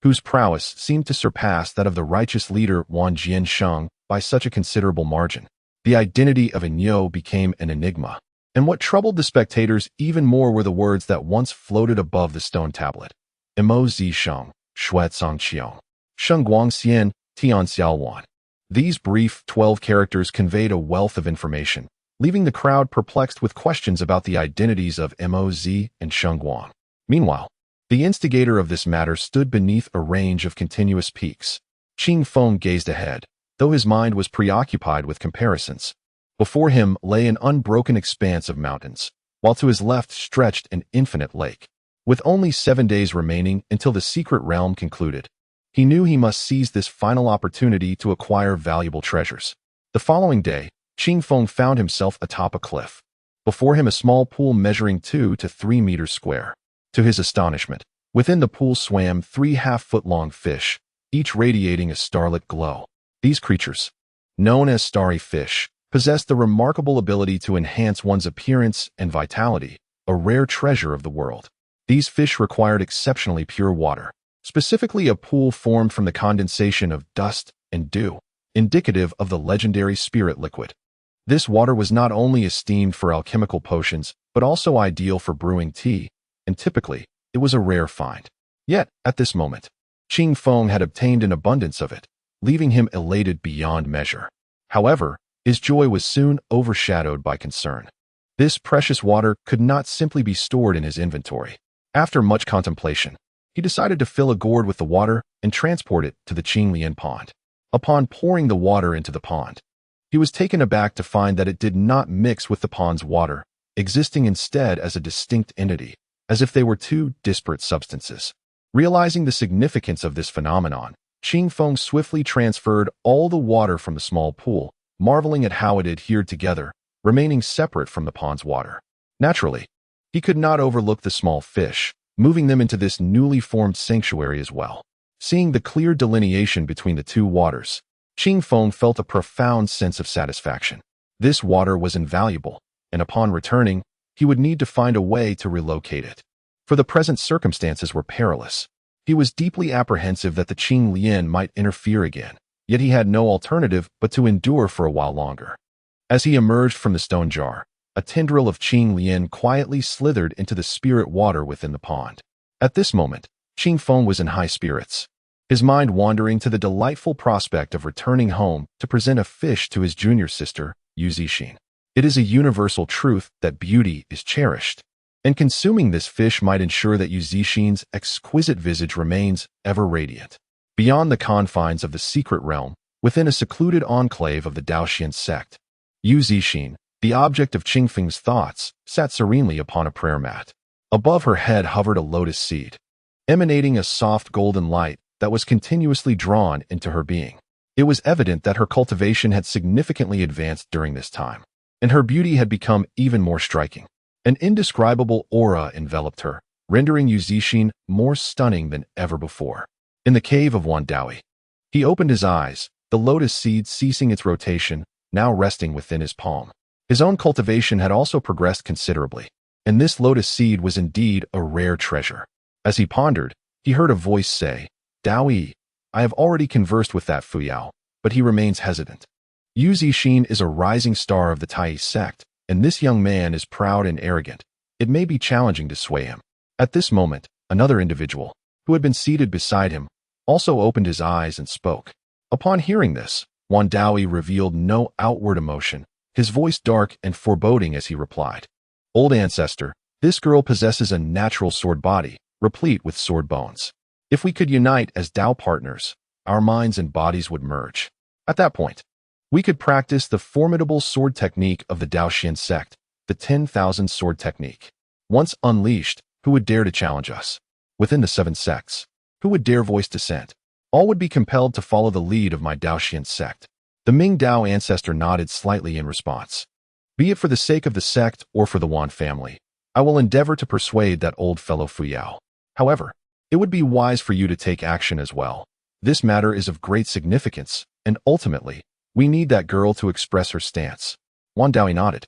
whose prowess seemed to surpass that of the righteous leader Wang Jiansheng by such a considerable margin? The identity of Anyo became an enigma, and what troubled the spectators even more were the words that once floated above the stone tablet. Imo zi sheng, shuet song qiong, sheng guang xian, tian xiao wan. These brief 12 characters conveyed a wealth of information, leaving the crowd perplexed with questions about the identities of Moz and Sheng Guang. Meanwhile, the instigator of this matter stood beneath a range of continuous peaks. Qing Feng gazed ahead, though his mind was preoccupied with comparisons. Before him lay an unbroken expanse of mountains, while to his left stretched an infinite lake. With only 7 days remaining until the secret realm concluded, he knew he must seize this final opportunity to acquire valuable treasures. The following day, Qing Feng found himself atop a cliff. Before him a small pool measuring 2 to 3 meters square. To his astonishment, within the pool swam 3 half-foot-long fish, each radiating a starlit glow. These creatures, known as starry fish, possessed the remarkable ability to enhance one's appearance and vitality, a rare treasure of the world. These fish required exceptionally pure water, specifically a pool formed from the condensation of dust and dew, indicative of the legendary spirit liquid. This water was not only esteemed for alchemical potions, but also ideal for brewing tea, and typically, it was a rare find. Yet, at this moment, Qing Feng had obtained an abundance of it, leaving him elated beyond measure. However, his joy was soon overshadowed by concern. This precious water could not simply be stored in his inventory. After much contemplation, he decided to fill a gourd with the water and transport it to the Qinglian pond. Upon pouring the water into the pond, he was taken aback to find that it did not mix with the pond's water, existing instead as a distinct entity, as if they were two disparate substances. Realizing the significance of this phenomenon, Qing Feng swiftly transferred all the water from the small pool, marveling at how it adhered together, remaining separate from the pond's water. Naturally, he could not overlook the small fish, moving them into this newly formed sanctuary as well. Seeing the clear delineation between the two waters, Qing Feng felt a profound sense of satisfaction. This water was invaluable, and upon returning, he would need to find a way to relocate it. For the present circumstances were perilous. He was deeply apprehensive that the Qing Lian might interfere again, yet he had no alternative but to endure for a while longer. As he emerged from the stone jar, a tendril of Qing Lian quietly slithered into the spirit water within the pond. At this moment, Qing Feng was in high spirits, his mind wandering to the delightful prospect of returning home to present a fish to his junior sister, Yu Zixin. It is a universal truth that beauty is cherished, and consuming this fish might ensure that Yu Zixin's exquisite visage remains ever radiant. Beyond the confines of the secret realm, within a secluded enclave of the Daoxian sect, Yu Zixin, the object of Qing Feng's thoughts, sat serenely upon a prayer mat. Above her head hovered a lotus seed, emanating a soft golden light that was continuously drawn into her being. It was evident that her cultivation had significantly advanced during this time, and her beauty had become even more striking. An indescribable aura enveloped her, rendering Yu Zixin more stunning than ever before. In the cave of Wandawi, he opened his eyes, the lotus seed ceasing its rotation, now resting within his palm. His own cultivation had also progressed considerably, and this lotus seed was indeed a rare treasure. As he pondered, he heard a voice say, "Daoyi, I have already conversed with that Fuyao, but he remains hesitant. Yu Zixin is a rising star of the Tai sect, and this young man is proud and arrogant. It may be challenging to sway him." At this moment, another individual, who had been seated beside him, also opened his eyes and spoke. Upon hearing this, Wandawi revealed no outward emotion, his voice dark and foreboding as he replied, "Old ancestor, this girl possesses a natural sword body, replete with sword bones. If we could unite as Dao partners, our minds and bodies would merge. At that point, we could practice the formidable sword technique of the Daoxian sect, the 10,000 sword technique. Once unleashed, who would dare to challenge us? Within the 7 sects, who would dare voice dissent? All would be compelled to follow the lead of my Daoxian sect." The Ming Dao ancestor nodded slightly in response. "Be it for the sake of the sect or for the Wan family, I will endeavor to persuade that old fellow Fuyao. However, it would be wise for you to take action as well. This matter is of great significance, and ultimately, we need that girl to express her stance." Wandawi nodded,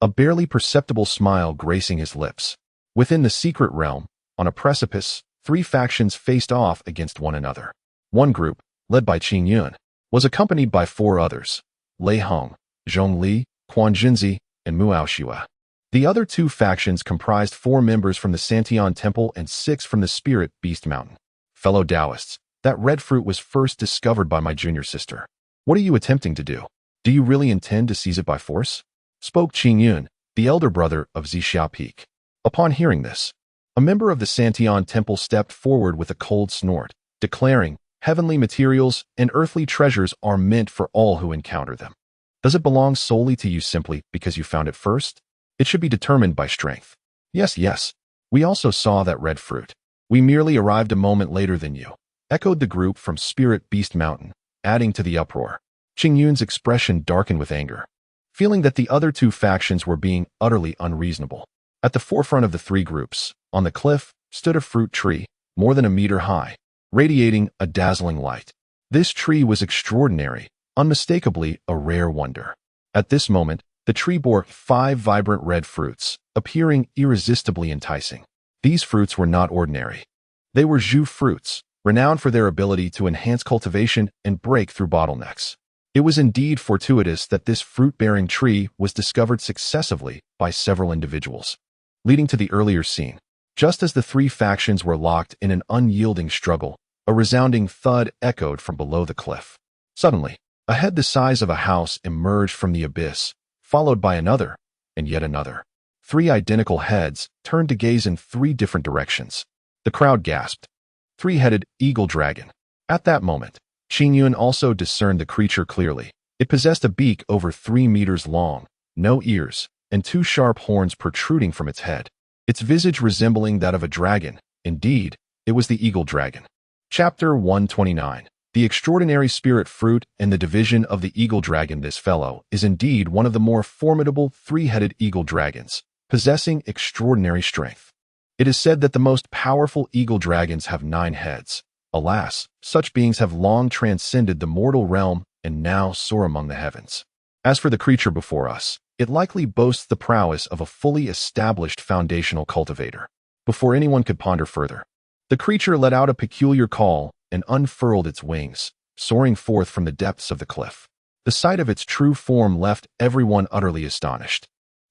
a barely perceptible smile gracing his lips. Within the secret realm, on a precipice, 3 factions faced off against one another. One group, led by Qing Yun, was accompanied by 4 others, Lei Hong, Zhong Li, Quan Jinzi, and Muao Xue. The other 2 factions comprised 4 members from the Santian Temple and 6 from the Spirit Beast Mountain. "Fellow Taoists, that red fruit was first discovered by my junior sister. What are you attempting to do? Do you really intend to seize it by force?" spoke Qing Yun, the elder brother of Zixia Peak. Upon hearing this, a member of the Santian Temple stepped forward with a cold snort, declaring, "Heavenly materials and earthly treasures are meant for all who encounter them. Does it belong solely to you simply because you found it first? It should be determined by strength." Yes, we also saw that red fruit. We merely arrived a moment later than you," echoed the group from Spirit Beast Mountain, adding to the uproar. Qing Yun's expression darkened with anger, feeling that the other 2 factions were being utterly unreasonable. At the forefront of the 3 groups, on the cliff, stood a fruit tree, more than a meter high, radiating a dazzling light. This tree was extraordinary, unmistakably a rare wonder. At this moment, the tree bore 5 vibrant red fruits, appearing irresistibly enticing. These fruits were not ordinary. They were Zhu fruits, renowned for their ability to enhance cultivation and break through bottlenecks. It was indeed fortuitous that this fruit-bearing tree was discovered successively by several individuals, leading to the earlier scene. Just as the 3 factions were locked in an unyielding struggle, a resounding thud echoed from below the cliff. Suddenly, a head the size of a house emerged from the abyss, followed by another, and yet another. 3 identical heads turned to gaze in 3 different directions. The crowd gasped. 3-headed eagle dragon. At that moment, Qing Yun also discerned the creature clearly. It possessed a beak over 3 meters long, no ears, and 2 sharp horns protruding from its head. Its visage resembling that of a dragon. Indeed, it was the eagle dragon. Chapter 129. The extraordinary spirit fruit and the division of the eagle dragon. This fellow is indeed one of the more formidable 3-headed eagle dragons, possessing extraordinary strength. It is said that the most powerful eagle dragons have 9 heads. Alas, such beings have long transcended the mortal realm and now soar among the heavens. As for the creature before us, it likely boasts the prowess of a fully established foundational cultivator. Before anyone could ponder further, the creature let out a peculiar call and unfurled its wings, soaring forth from the depths of the cliff. The sight of its true form left everyone utterly astonished.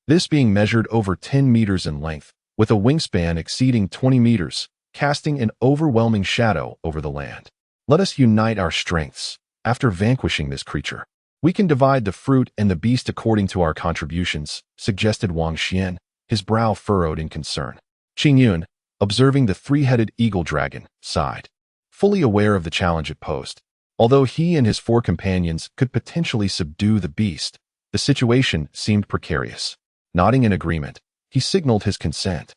This being measured over 10 meters in length, with a wingspan exceeding 20 meters, casting an overwhelming shadow over the land. Let us unite our strengths. After vanquishing this creature, we can divide the fruit and the beast according to our contributions, suggested Wang Xian, his brow furrowed in concern. Qing Yun, observing the three-headed eagle dragon, sighed, fully aware of the challenge it posed. Although he and his 4 companions could potentially subdue the beast, the situation seemed precarious. Nodding in agreement, he signaled his consent.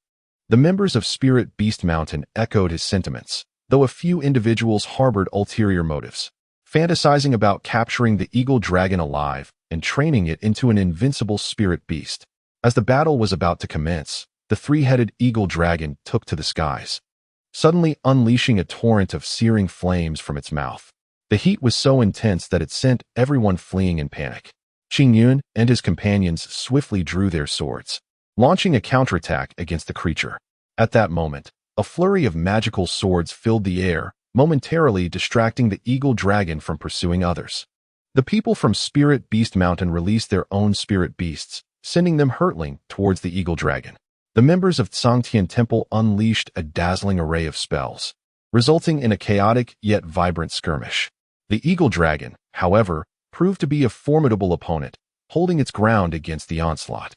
The members of Spirit Beast Mountain echoed his sentiments, though a few individuals harbored ulterior motives, fantasizing about capturing the eagle dragon alive and training it into an invincible spirit beast. As the battle was about to commence, the three-headed eagle dragon took to the skies, suddenly unleashing a torrent of searing flames from its mouth. The heat was so intense that it sent everyone fleeing in panic. Qing Yun and his companions swiftly drew their swords, launching a counterattack against the creature. At that moment, a flurry of magical swords filled the air, momentarily distracting the eagle dragon from pursuing others. The people from Spirit Beast Mountain released their own spirit beasts, sending them hurtling towards the eagle dragon. The members of Tsangtian Temple unleashed a dazzling array of spells, resulting in a chaotic yet vibrant skirmish. The eagle dragon, however, proved to be a formidable opponent, holding its ground against the onslaught.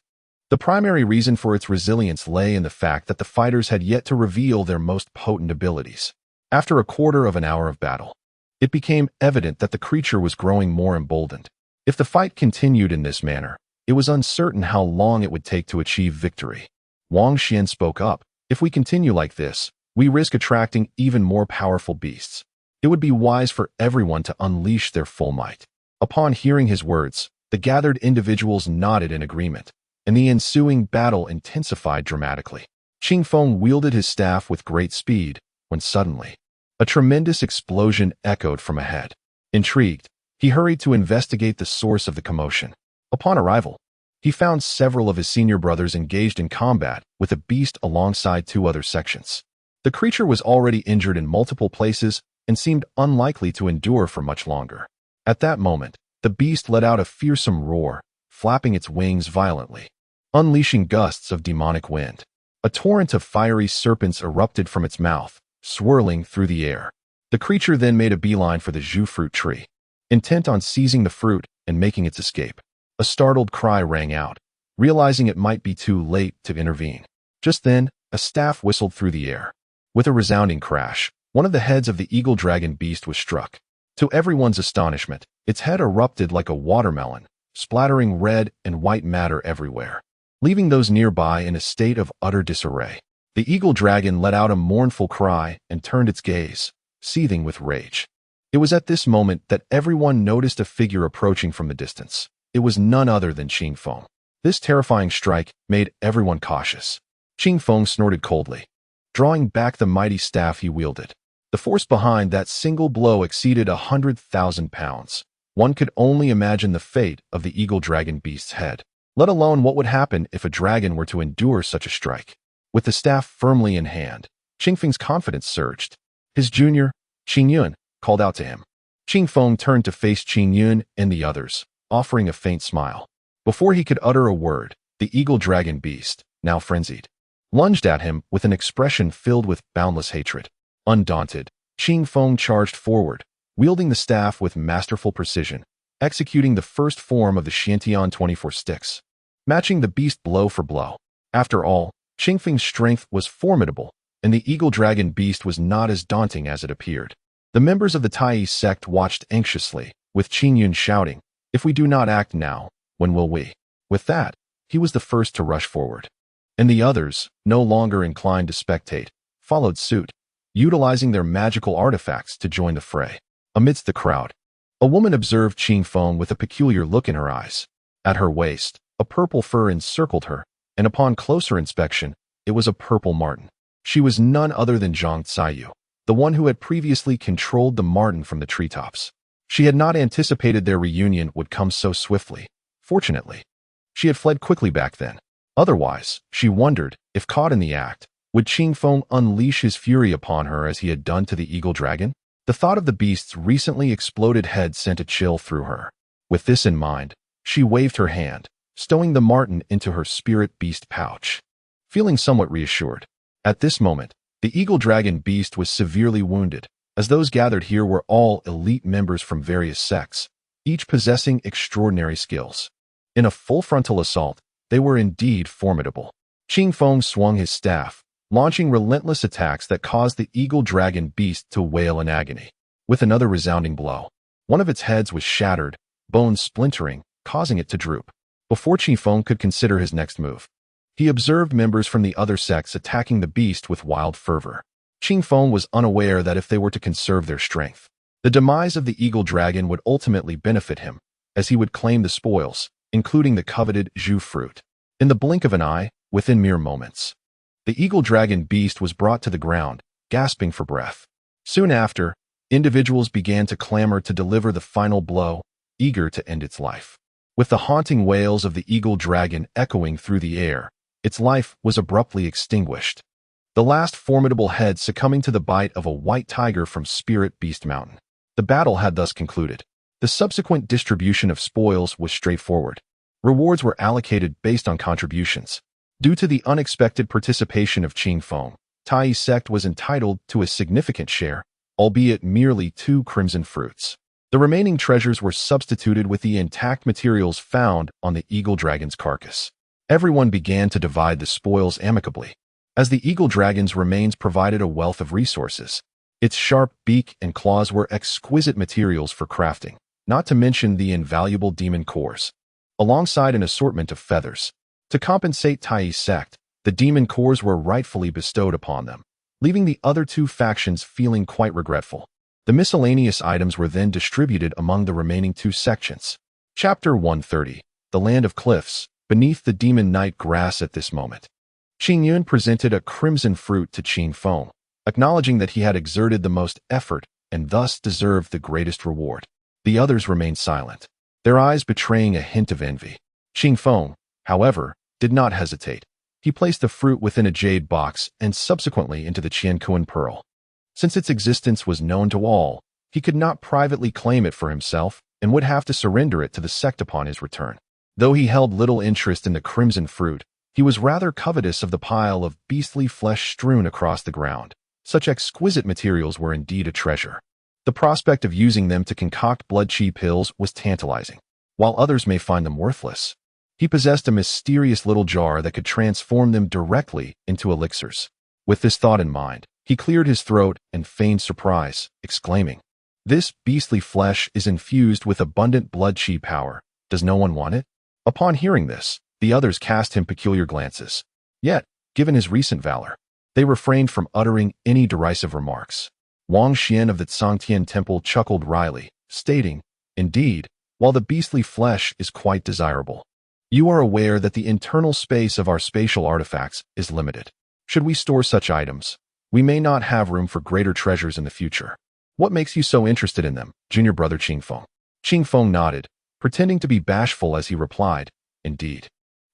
The primary reason for its resilience lay in the fact that the fighters had yet to reveal their most potent abilities. After a quarter of an hour of battle, it became evident that the creature was growing more emboldened. If the fight continued in this manner, it was uncertain how long it would take to achieve victory. Wang Xian spoke up. If we continue like this, we risk attracting even more powerful beasts. It would be wise for everyone to unleash their full might. Upon hearing his words, the gathered individuals nodded in agreement, and the ensuing battle intensified dramatically. Qing Feng wielded his staff with great speed, when suddenly, a tremendous explosion echoed from ahead. Intrigued, he hurried to investigate the source of the commotion. Upon arrival, he found several of his senior brothers engaged in combat with a beast alongside 2 other sections. The creature was already injured in multiple places and seemed unlikely to endure for much longer. At that moment, the beast let out a fearsome roar, flapping its wings violently, unleashing gusts of demonic wind. A torrent of fiery serpents erupted from its mouth, swirling through the air. The creature then made a beeline for the zhu fruit tree, intent on seizing the fruit and making its escape. A startled cry rang out, realizing it might be too late to intervene. Just then, a staff whistled through the air. With a resounding crash, one of the heads of the eagle dragon beast was struck. To everyone's astonishment, its head erupted like a watermelon, splattering red and white matter everywhere, leaving those nearby in a state of utter disarray. The eagle dragon let out a mournful cry and turned its gaze, seething with rage. It was at this moment that everyone noticed a figure approaching from the distance. It was none other than Qing Feng. This terrifying strike made everyone cautious. Qing Feng snorted coldly, drawing back the mighty staff he wielded. The force behind that single blow exceeded 100,000 pounds. One could only imagine the fate of the eagle dragon beast's head, let alone what would happen if a dragon were to endure such a strike. With the staff firmly in hand, Qing Feng's confidence surged. His junior, Qing Yun, called out to him. Qing Feng turned to face Qing Yun and the others, offering a faint smile. Before he could utter a word, the eagle dragon beast, now frenzied, lunged at him with an expression filled with boundless hatred. Undaunted, Qing Feng charged forward, wielding the staff with masterful precision, executing the first form of the Xiantian 24 sticks, matching the beast blow for blow. After all, Qing Feng's strength was formidable, and the eagle dragon beast was not as daunting as it appeared. The members of the Tai sect watched anxiously, with Qing Yun shouting, "If we do not act now, when will we?" With that, he was the first to rush forward, and the others, no longer inclined to spectate, followed suit, utilizing their magical artifacts to join the fray. Amidst the crowd, a woman observed Qing Feng with a peculiar look in her eyes. At her waist, a purple fur encircled her, and upon closer inspection, it was a purple marten. She was none other than Zhang Ziyu, the one who had previously controlled the marten from the treetops. She had not anticipated their reunion would come so swiftly. Fortunately, she had fled quickly back then. Otherwise, she wondered, if caught in the act, would Qing Feng unleash his fury upon her as he had done to the eagle dragon? The thought of the beast's recently exploded head sent a chill through her. With this in mind, she waved her hand, stowing the marten into her spirit beast pouch. Feeling somewhat reassured. At this moment, the eagle dragon beast was severely wounded, as those gathered here were all elite members from various sects, each possessing extraordinary skills. In a full frontal assault, they were indeed formidable. Qing Feng swung his staff, launching relentless attacks that caused the eagle dragon beast to wail in agony. With another resounding blow, one of its heads was shattered, bones splintering, causing it to droop. Before Qing Feng could consider his next move, he observed members from the other sects attacking the beast with wild fervor. Qing Feng was unaware that if they were to conserve their strength, the demise of the eagle dragon would ultimately benefit him, as he would claim the spoils, including the coveted Zhu fruit. In the blink of an eye, within mere moments, the eagle dragon beast was brought to the ground, gasping for breath. Soon after, individuals began to clamor to deliver the final blow, eager to end its life. With the haunting wails of the eagle dragon echoing through the air, its life was abruptly extinguished. The last formidable head succumbing to the bite of a white tiger from Spirit Beast Mountain. The battle had thus concluded. The subsequent distribution of spoils was straightforward. Rewards were allocated based on contributions. Due to the unexpected participation of Qing Feng, Tai's sect was entitled to a significant share, albeit merely 2 crimson fruits. The remaining treasures were substituted with the intact materials found on the eagle dragon's carcass. Everyone began to divide the spoils amicably, as the eagle dragon's remains provided a wealth of resources. Its sharp beak and claws were exquisite materials for crafting, not to mention the invaluable demon cores, alongside an assortment of feathers. To compensate Tai's sect, the demon cores were rightfully bestowed upon them, leaving the other 2 factions feeling quite regretful. The miscellaneous items were then distributed among the remaining 2 sections. Chapter 130, The Land of Cliffs, beneath the demon night grass. At this moment, Qing Yun presented a crimson fruit to Qing Feng, acknowledging that he had exerted the most effort and thus deserved the greatest reward. The others remained silent, their eyes betraying a hint of envy. Qing Feng, however, did not hesitate. He placed the fruit within a jade box and subsequently into the Qiankuan pearl. Since its existence was known to all, he could not privately claim it for himself and would have to surrender it to the sect upon his return. Though he held little interest in the crimson fruit, he was rather covetous of the pile of beastly flesh strewn across the ground. Such exquisite materials were indeed a treasure. The prospect of using them to concoct blood chi pills was tantalizing. While others may find them worthless, he possessed a mysterious little jar that could transform them directly into elixirs. With this thought in mind, he cleared his throat and feigned surprise, exclaiming, "This beastly flesh is infused with abundant blood chi power. Does no one want it?" Upon hearing this, the others cast him peculiar glances. Yet, given his recent valor, they refrained from uttering any derisive remarks. Wang Xian of the Tsangtian Temple chuckled wryly, stating, "Indeed, while the beastly flesh is quite desirable, you are aware that the internal space of our spatial artifacts is limited. Should we store such items, we may not have room for greater treasures in the future. What makes you so interested in them, junior brother Qing Feng?" Qing Feng nodded, pretending to be bashful as he replied, "Indeed.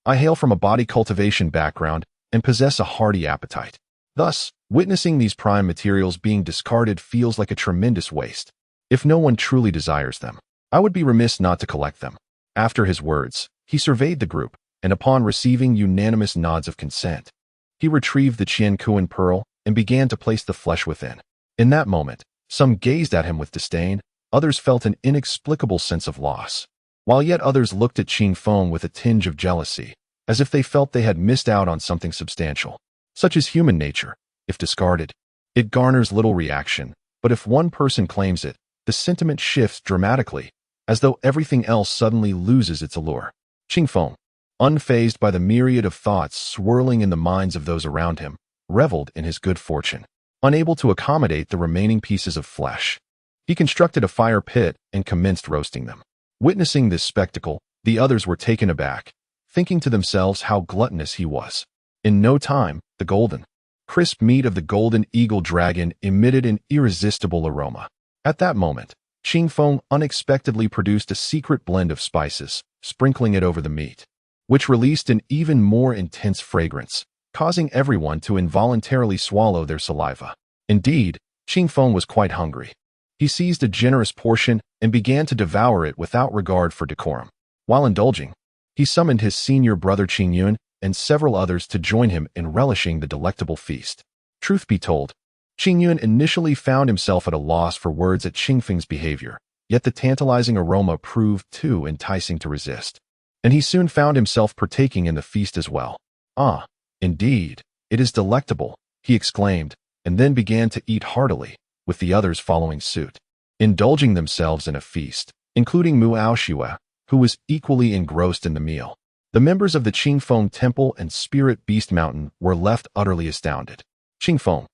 I hail from a body cultivation background and possess a hearty appetite. Thus, witnessing these prime materials being discarded feels like a tremendous waste. If no one truly desires them, I would be remiss not to collect them." After his words, he surveyed the group, and upon receiving unanimous nods of consent, he retrieved the Qiankuan pearl and began to place the flesh within. In that moment, some gazed at him with disdain, others felt an inexplicable sense of loss, while yet others looked at Qing Feng with a tinge of jealousy, as if they felt they had missed out on something substantial. Such is human nature. If discarded, it garners little reaction, but if one person claims it, the sentiment shifts dramatically, as though everything else suddenly loses its allure. Qing Feng, unfazed by the myriad of thoughts swirling in the minds of those around him, reveled in his good fortune. Unable to accommodate the remaining pieces of flesh, he constructed a fire pit and commenced roasting them. Witnessing this spectacle, the others were taken aback, thinking to themselves how gluttonous he was. In no time, the golden, crisp meat of the golden eagle dragon emitted an irresistible aroma. At that moment, Qing Feng unexpectedly produced a secret blend of spices, sprinkling it over the meat, which released an even more intense fragrance, causing everyone to involuntarily swallow their saliva. Indeed, Qing Feng was quite hungry. He seized a generous portion and began to devour it without regard for decorum. While indulging, he summoned his senior brother Qingyun and several others to join him in relishing the delectable feast. Truth be told, Qingyun initially found himself at a loss for words at Qingfeng's behavior, yet the tantalizing aroma proved too enticing to resist, and he soon found himself partaking in the feast as well. "Ah, indeed, it is delectable," he exclaimed, and then began to eat heartily, with the others following suit, indulging themselves in a feast, including Mu Aoshue, who was equally engrossed in the meal. The members of the Qingfeng Temple and Spirit Beast Mountain were left utterly astounded. Qingfeng,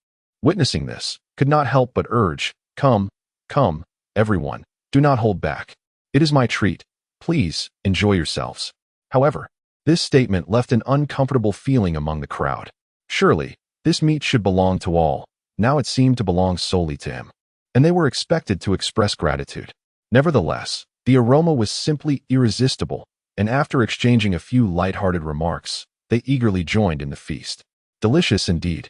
witnessing this, could not help but urge, "Come, come, everyone, do not hold back. It is my treat. Please, enjoy yourselves." However, this statement left an uncomfortable feeling among the crowd. Surely, this meat should belong to all. Now it seemed to belong solely to him, and they were expected to express gratitude. Nevertheless, the aroma was simply irresistible, and after exchanging a few light-hearted remarks, they eagerly joined in the feast. Delicious indeed.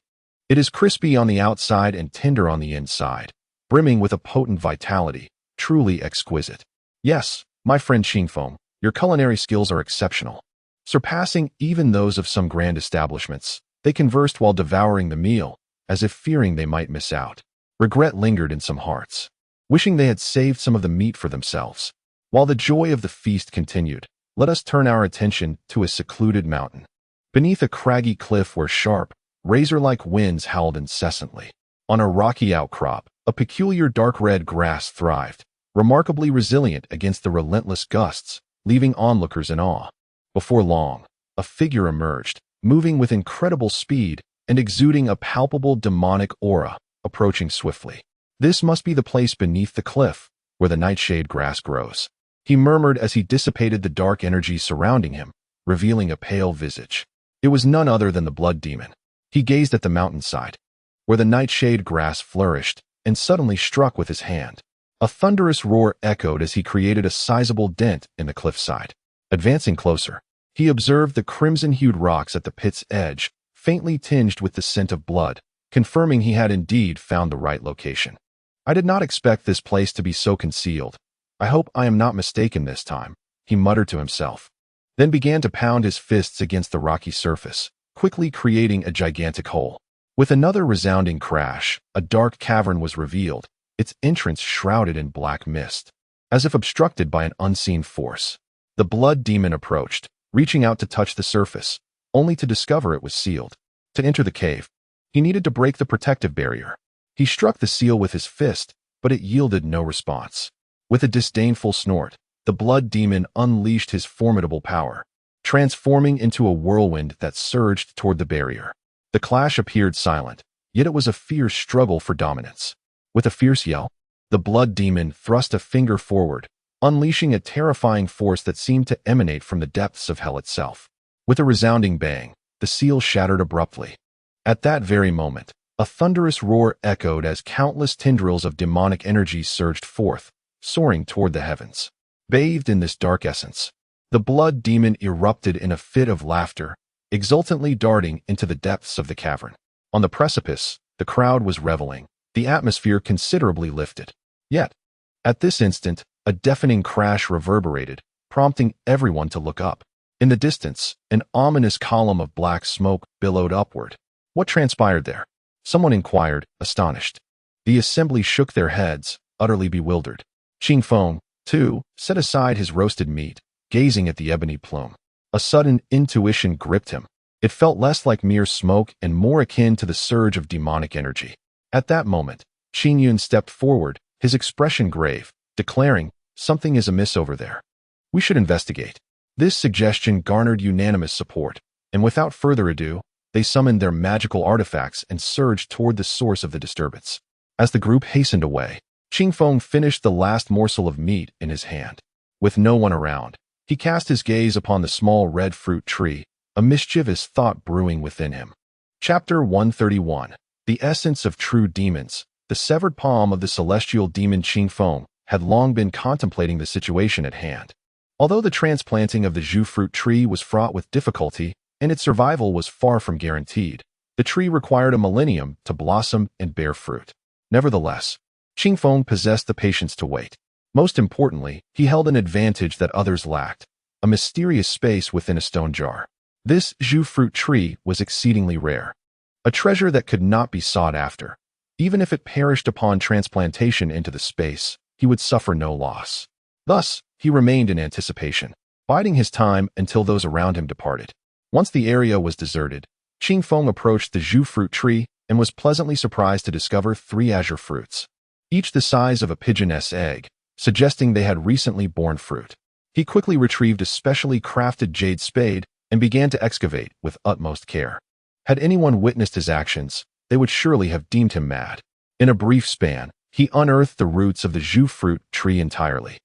It is crispy on the outside and tender on the inside, brimming with a potent vitality, truly exquisite. Yes, my friend Qingfeng, your culinary skills are exceptional. Surpassing even those of some grand establishments, they conversed while devouring the meal, as if fearing they might miss out. Regret lingered in some hearts, wishing they had saved some of the meat for themselves. While the joy of the feast continued, let us turn our attention to a secluded mountain. Beneath a craggy cliff where sharp, razor-like winds howled incessantly. On a rocky outcrop, a peculiar dark red grass thrived, remarkably resilient against the relentless gusts, leaving onlookers in awe. Before long, a figure emerged, moving with incredible speed and exuding a palpable demonic aura, approaching swiftly. "This must be the place beneath the cliff, where the nightshade grass grows," he murmured as he dissipated the dark energy surrounding him, revealing a pale visage. It was none other than the blood demon. He gazed at the mountainside, where the nightshade grass flourished, and suddenly struck with his hand. A thunderous roar echoed as he created a sizable dent in the cliffside. Advancing closer, he observed the crimson-hued rocks at the pit's edge, faintly tinged with the scent of blood, confirming he had indeed found the right location. "I did not expect this place to be so concealed. I hope I am not mistaken this time," he muttered to himself, then began to pound his fists against the rocky surface, quickly creating a gigantic hole. With another resounding crash, a dark cavern was revealed, its entrance shrouded in black mist, as if obstructed by an unseen force. The blood demon approached, reaching out to touch the surface, only to discover it was sealed. To enter the cave, he needed to break the protective barrier. He struck the seal with his fist, but it yielded no response. With a disdainful snort, the blood demon unleashed his formidable power, transforming into a whirlwind that surged toward the barrier. The clash appeared silent, yet it was a fierce struggle for dominance. With a fierce yell, the blood demon thrust a finger forward, unleashing a terrifying force that seemed to emanate from the depths of hell itself. With a resounding bang, the seal shattered abruptly. At that very moment, a thunderous roar echoed as countless tendrils of demonic energy surged forth, soaring toward the heavens. Bathed in this dark essence, the blood demon erupted in a fit of laughter, exultantly darting into the depths of the cavern. On the precipice, the crowd was reveling, the atmosphere considerably lifted. Yet, at this instant, a deafening crash reverberated, prompting everyone to look up. In the distance, an ominous column of black smoke billowed upward. What transpired there? Someone inquired, astonished. The assembly shook their heads, utterly bewildered. Qingfeng, too, set aside his roasted meat, gazing at the ebony plume. A sudden intuition gripped him. It felt less like mere smoke and more akin to the surge of demonic energy. At that moment, Qingyun stepped forward, his expression grave, declaring, "Something is amiss over there. We should investigate." This suggestion garnered unanimous support, and without further ado, they summoned their magical artifacts and surged toward the source of the disturbance. As the group hastened away, Qingfeng finished the last morsel of meat in his hand. With no one around, he cast his gaze upon the small red fruit tree, a mischievous thought brewing within him. Chapter 131. The Essence of True Demons. The severed palm of the celestial demon Qingfeng had long been contemplating the situation at hand. Although the transplanting of the Zhu fruit tree was fraught with difficulty, and its survival was far from guaranteed, the tree required a millennium to blossom and bear fruit. Nevertheless, Qingfeng possessed the patience to wait. Most importantly, he held an advantage that others lacked, a mysterious space within a stone jar. This zhu fruit tree was exceedingly rare, a treasure that could not be sought after. Even if it perished upon transplantation into the space, he would suffer no loss. Thus, he remained in anticipation, biding his time until those around him departed. Once the area was deserted, Qingfeng approached the zhu fruit tree and was pleasantly surprised to discover 3 azure fruits, each the size of a pigeon's egg, suggesting they had recently borne fruit. He quickly retrieved a specially crafted jade spade and began to excavate with utmost care. Had anyone witnessed his actions, they would surely have deemed him mad. In a brief span, he unearthed the roots of the zhu fruit tree entirely.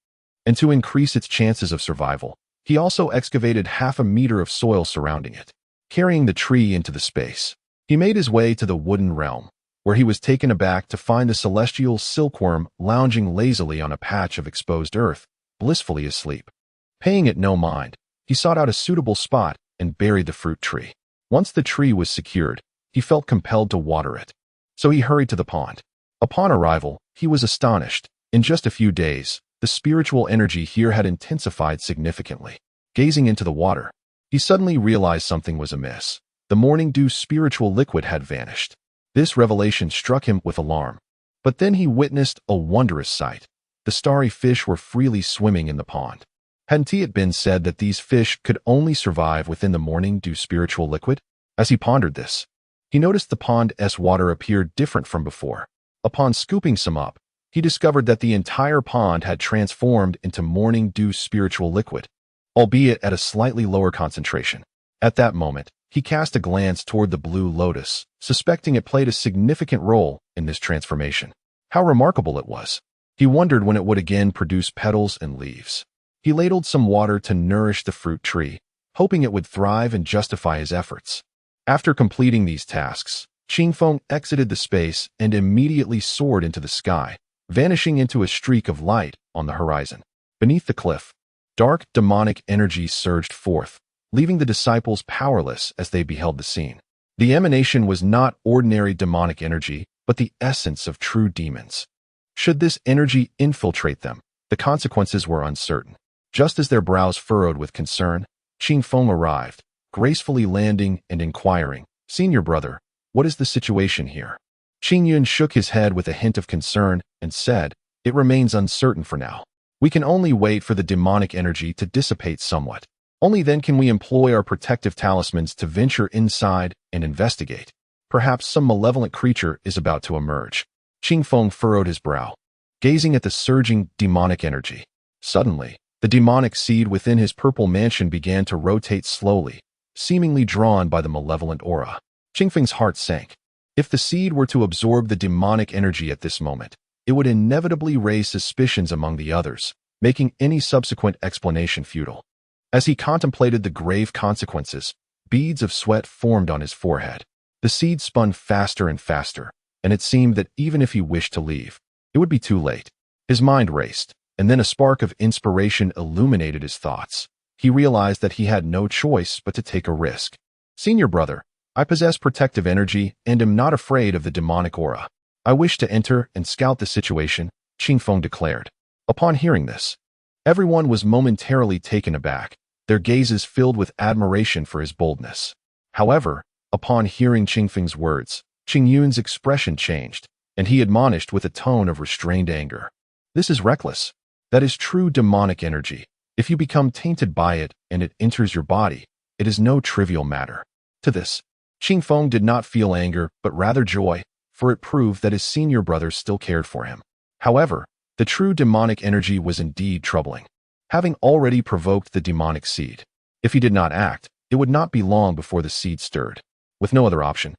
And to increase its chances of survival, he also excavated 1/2 meter of soil surrounding it. Carrying the tree into the space, he made his way to the wooden realm, where he was taken aback to find the celestial silkworm lounging lazily on a patch of exposed earth, blissfully asleep. Paying it no mind, he sought out a suitable spot and buried the fruit tree. Once the tree was secured, he felt compelled to water it. So he hurried to the pond. Upon arrival, he was astonished. In just a few days, the spiritual energy here had intensified significantly. Gazing into the water, he suddenly realized something was amiss. The morning dew spiritual liquid had vanished. This revelation struck him with alarm. But then he witnessed a wondrous sight. The starry fish were freely swimming in the pond. Hadn't it been said that these fish could only survive within the morning dew spiritual liquid? As he pondered this, he noticed the pond's water appeared different from before. Upon scooping some up, he discovered that the entire pond had transformed into morning dew spiritual liquid, albeit at a slightly lower concentration. At that moment, he cast a glance toward the blue lotus, suspecting it played a significant role in this transformation. How remarkable it was! He wondered when it would again produce petals and leaves. He ladled some water to nourish the fruit tree, hoping it would thrive and justify his efforts. After completing these tasks, Qingfeng exited the space and immediately soared into the sky, vanishing into a streak of light on the horizon. Beneath the cliff, dark demonic energy surged forth, leaving the disciples powerless as they beheld the scene. The emanation was not ordinary demonic energy, but the essence of true demons. Should this energy infiltrate them, the consequences were uncertain. Just as their brows furrowed with concern, Qingfeng arrived, gracefully landing and inquiring, "Senior brother, what is the situation here?" Qingyun shook his head with a hint of concern and said, "It remains uncertain for now. We can only wait for the demonic energy to dissipate somewhat. Only then can we employ our protective talismans to venture inside and investigate. Perhaps some malevolent creature is about to emerge." Qingfeng furrowed his brow, gazing at the surging demonic energy. Suddenly, the demonic seed within his purple mansion began to rotate slowly, seemingly drawn by the malevolent aura. Qingfeng's heart sank. If the seed were to absorb the demonic energy at this moment, it would inevitably raise suspicions among the others, making any subsequent explanation futile. As he contemplated the grave consequences, beads of sweat formed on his forehead. The seed spun faster and faster, and it seemed that even if he wished to leave, it would be too late. His mind raced, and then a spark of inspiration illuminated his thoughts. He realized that he had no choice but to take a risk. "Senior brother, I possess protective energy and am not afraid of the demonic aura. I wish to enter and scout the situation," Qingfeng declared. Upon hearing this, everyone was momentarily taken aback, their gazes filled with admiration for his boldness. However, upon hearing Qingfeng's words, Qingyun's expression changed, and he admonished with a tone of restrained anger. "This is reckless. That is true demonic energy. If you become tainted by it and it enters your body, it is no trivial matter." To this, Qingfeng did not feel anger, but rather joy, for it proved that his senior brother still cared for him. However, the true demonic energy was indeed troubling, having already provoked the demonic seed. If he did not act, it would not be long before the seed stirred. With no other option,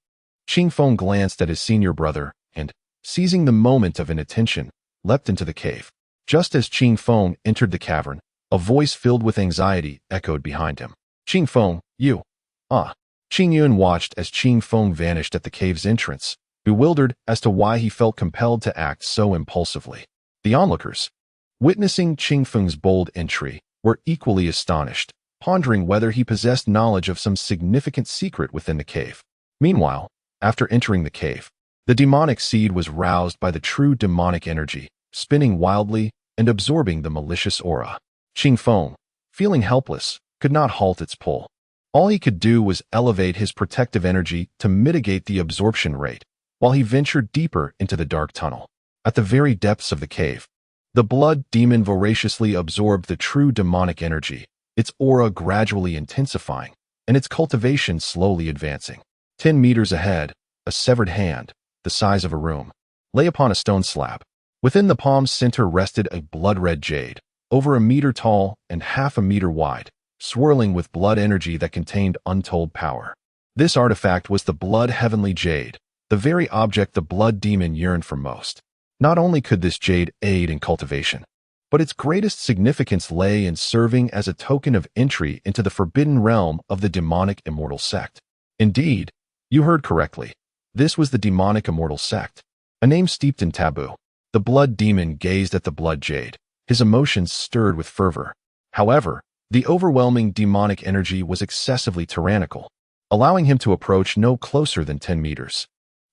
Qingfeng glanced at his senior brother and, seizing the moment of inattention, leapt into the cave. Just as Qingfeng entered the cavern, a voice filled with anxiety echoed behind him. "Qingfeng, you." Qingyun watched as Qingfeng vanished at the cave's entrance, bewildered as to why he felt compelled to act so impulsively. The onlookers, witnessing Qingfeng's bold entry, were equally astonished, pondering whether he possessed knowledge of some significant secret within the cave. Meanwhile, after entering the cave, The demonic seed was roused by the true demonic energy, spinning wildly and absorbing the malicious aura. Qingfeng, feeling helpless, could not halt its pull. All he could do was elevate his protective energy to mitigate the absorption rate, while he ventured deeper into the dark tunnel. At the very depths of the cave, the blood demon voraciously absorbed the true demonic energy, its aura gradually intensifying, and its cultivation slowly advancing. 10 meters ahead, a severed hand, the size of a room, lay upon a stone slab. Within the palm's center rested a blood-red jade, over a meter tall and half a meter wide, swirling with blood energy that contained untold power. This artifact was the blood heavenly jade, the very object the blood demon yearned for most. Not only could this jade aid in cultivation, but its greatest significance lay in serving as a token of entry into the forbidden realm of the demonic immortal sect. Indeed, you heard correctly. This was the demonic immortal sect, a name steeped in taboo. The blood demon gazed at the blood jade, his emotions stirred with fervor. However, the overwhelming demonic energy was excessively tyrannical, allowing him to approach no closer than 10 meters.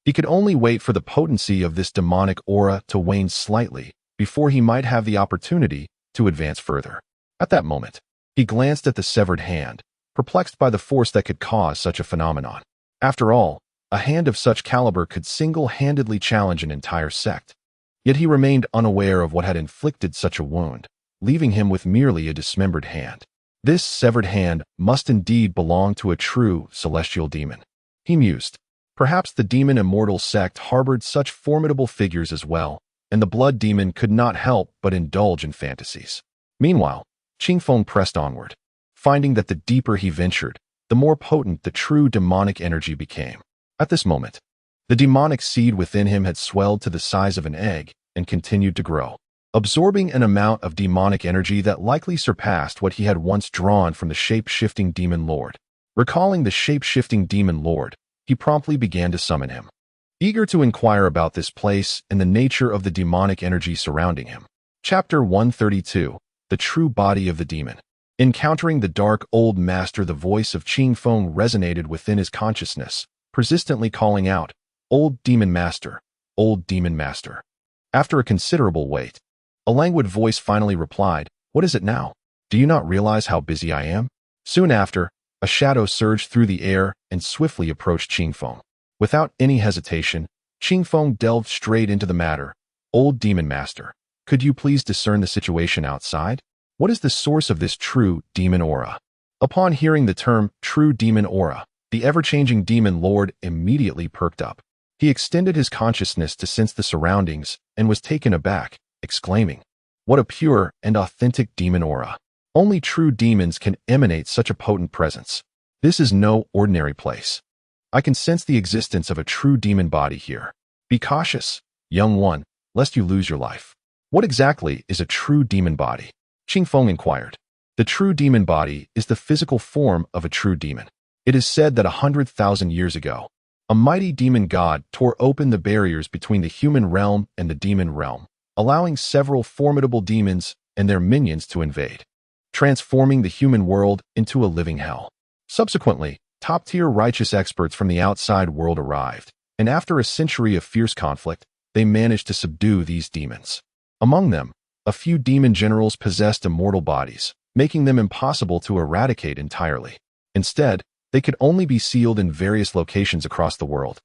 He could only wait for the potency of this demonic aura to wane slightly before he might have the opportunity to advance further. At that moment, he glanced at the severed hand, perplexed by the force that could cause such a phenomenon. After all, a hand of such caliber could single-handedly challenge an entire sect. Yet he remained unaware of what had inflicted such a wound, leaving him with merely a dismembered hand. This severed hand must indeed belong to a true celestial demon, he mused. Perhaps the demon immortal sect harbored such formidable figures as well, and the blood demon could not help but indulge in fantasies. Meanwhile, Qingfeng pressed onward, finding that the deeper he ventured, the more potent the true demonic energy became. At this moment, the demonic seed within him had swelled to the size of an egg and continued to grow, absorbing an amount of demonic energy that likely surpassed what he had once drawn from the shape-shifting demon lord. Recalling the shape-shifting demon lord, he promptly began to summon him, eager to inquire about this place and the nature of the demonic energy surrounding him. Chapter 132, The True Body of the Demon. Encountering the dark old master, the voice of Qingfeng resonated within his consciousness, persistently calling out, "Old demon master, old demon master." After a considerable wait, a languid voice finally replied, "What is it now? Do you not realize how busy I am?" Soon after, a shadow surged through the air and swiftly approached Qingfeng. Without any hesitation, Qingfeng delved straight into the matter. "Old demon master, could you please discern the situation outside? What is the source of this true demon aura?" Upon hearing the term true demon aura, the ever-changing demon lord immediately perked up. He extended his consciousness to sense the surroundings and was taken aback, exclaiming, "What a pure and authentic demon aura! Only true demons can emanate such a potent presence. This is no ordinary place. I can sense the existence of a true demon body here. Be cautious, young one, lest you lose your life." "What exactly is a true demon body?" Qingfeng inquired. The true demon body is the physical form of a true demon. It is said that 100,000 years ago, a mighty demon god tore open the barriers between the human realm and the demon realm, allowing several formidable demons and their minions to invade, transforming the human world into a living hell. Subsequently, top-tier righteous experts from the outside world arrived, and after a century of fierce conflict, they managed to subdue these demons. Among them, a few demon generals possessed immortal bodies, making them impossible to eradicate entirely. Instead, they could only be sealed in various locations across the world,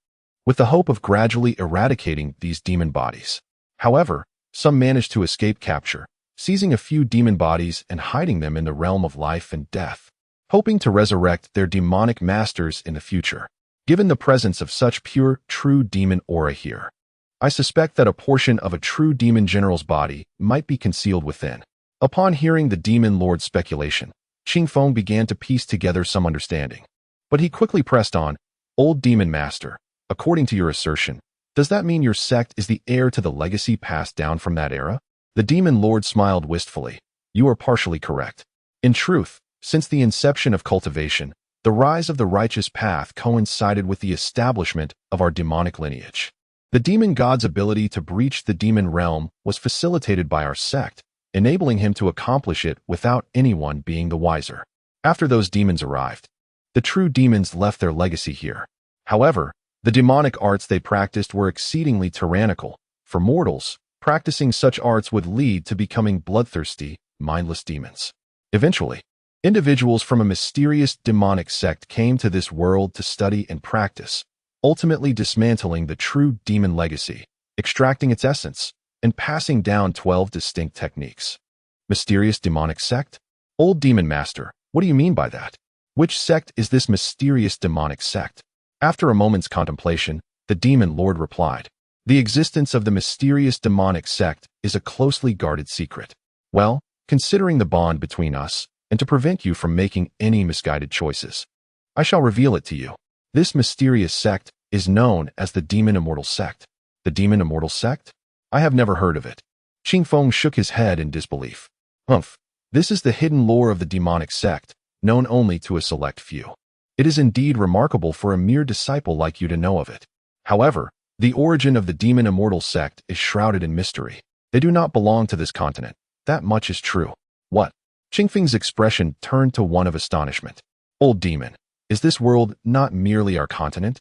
with the hope of gradually eradicating these demon bodies. However, some managed to escape capture, seizing a few demon bodies and hiding them in the realm of life and death, hoping to resurrect their demonic masters in the future. Given the presence of such pure, true demon aura here, I suspect that a portion of a true demon general's body might be concealed within. Upon hearing the demon lord's speculation, Qingfeng began to piece together some understanding. But he quickly pressed on, "Old demon master, according to your assertion, does that mean your sect is the heir to the legacy passed down from that era?" The demon lord smiled wistfully. "You are partially correct. In truth, since the inception of cultivation, the rise of the righteous path coincided with the establishment of our demonic lineage. The demon god's ability to breach the demon realm was facilitated by our sect, enabling him to accomplish it without anyone being the wiser. After those demons arrived, the true demons left their legacy here. However, The demonic arts they practiced were exceedingly tyrannical. For mortals, practicing such arts would lead to becoming bloodthirsty, mindless demons. Eventually, individuals from a mysterious demonic sect came to this world to study and practice, ultimately dismantling the true demon legacy, extracting its essence, and passing down 12 distinct techniques. Mysterious demonic sect? Old Demon Master, what do you mean by that? Which sect is this mysterious demonic sect? After a moment's contemplation, the Demon Lord replied, "The existence of the mysterious demonic sect is a closely guarded secret. Well, considering the bond between us, and to prevent you from making any misguided choices, I shall reveal it to you. This mysterious sect is known as the Demon Immortal Sect." The Demon Immortal Sect? I have never heard of it. Qing Feng shook his head in disbelief. Humph, this is the hidden lore of the demonic sect, known only to a select few. It is indeed remarkable for a mere disciple like you to know of it. However, the origin of the Demon Immortal Sect is shrouded in mystery. They do not belong to this continent. That much is true. What? Qing Feng's expression turned to one of astonishment. Old demon, is this world not merely our continent?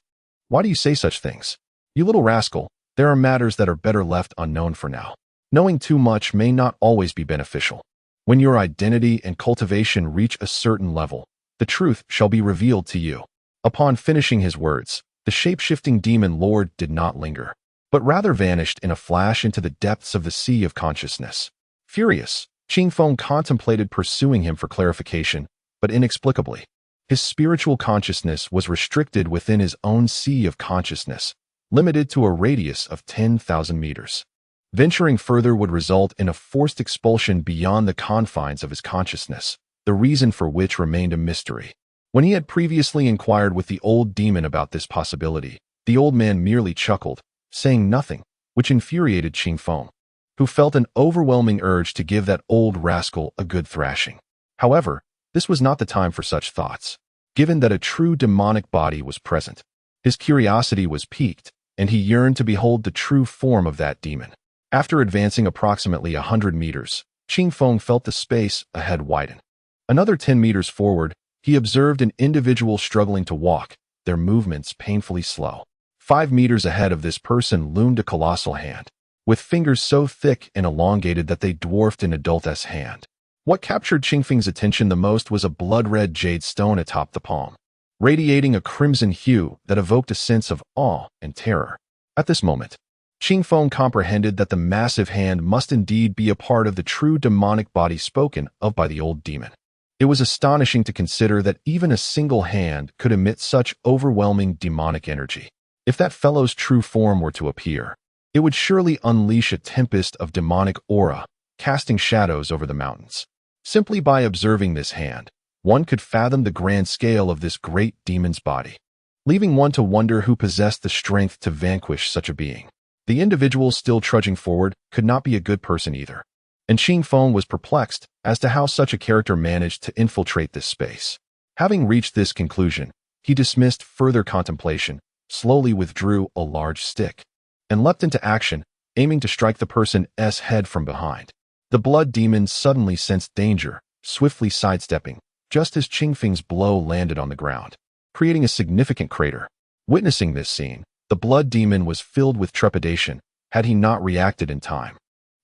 Why do you say such things? You little rascal, there are matters that are better left unknown for now. Knowing too much may not always be beneficial. When your identity and cultivation reach a certain level, the truth shall be revealed to you. Upon finishing his words, the shape-shifting demon lord did not linger, but rather vanished in a flash into the depths of the sea of consciousness. Furious, Qing Feng contemplated pursuing him for clarification, but inexplicably, his spiritual consciousness was restricted within his own sea of consciousness, limited to a radius of 10,000 meters. Venturing further would result in a forced expulsion beyond the confines of his consciousness, the reason for which remained a mystery. When he had previously inquired with the old demon about this possibility, the old man merely chuckled, saying nothing, which infuriated Qing Feng, who felt an overwhelming urge to give that old rascal a good thrashing. However, this was not the time for such thoughts. Given that a true demonic body was present, his curiosity was piqued, and he yearned to behold the true form of that demon. After advancing approximately 100 meters, Qing Feng felt the space ahead widen. Another 10 meters forward, he observed an individual struggling to walk, their movements painfully slow. 5 meters ahead of this person loomed a colossal hand, with fingers so thick and elongated that they dwarfed an adult's hand. What captured Qing Feng's attention the most was a blood-red jade stone atop the palm, radiating a crimson hue that evoked a sense of awe and terror. At this moment, Qing Feng comprehended that the massive hand must indeed be a part of the true demonic body spoken of by the old demon. It was astonishing to consider that even a single hand could emit such overwhelming demonic energy. If that fellow's true form were to appear, it would surely unleash a tempest of demonic aura, casting shadows over the mountains. Simply by observing this hand, one could fathom the grand scale of this great demon's body, leaving one to wonder who possessed the strength to vanquish such a being. The individual still trudging forward could not be a good person either, and Qing Feng was perplexed as to how such a character managed to infiltrate this space. Having reached this conclusion, he dismissed further contemplation, slowly withdrew a large stick, and leapt into action, aiming to strike the person's head from behind. The blood demon suddenly sensed danger, swiftly sidestepping, just as Qing Feng's blow landed on the ground, creating a significant crater. Witnessing this scene, the blood demon was filled with trepidation. Had he not reacted in time,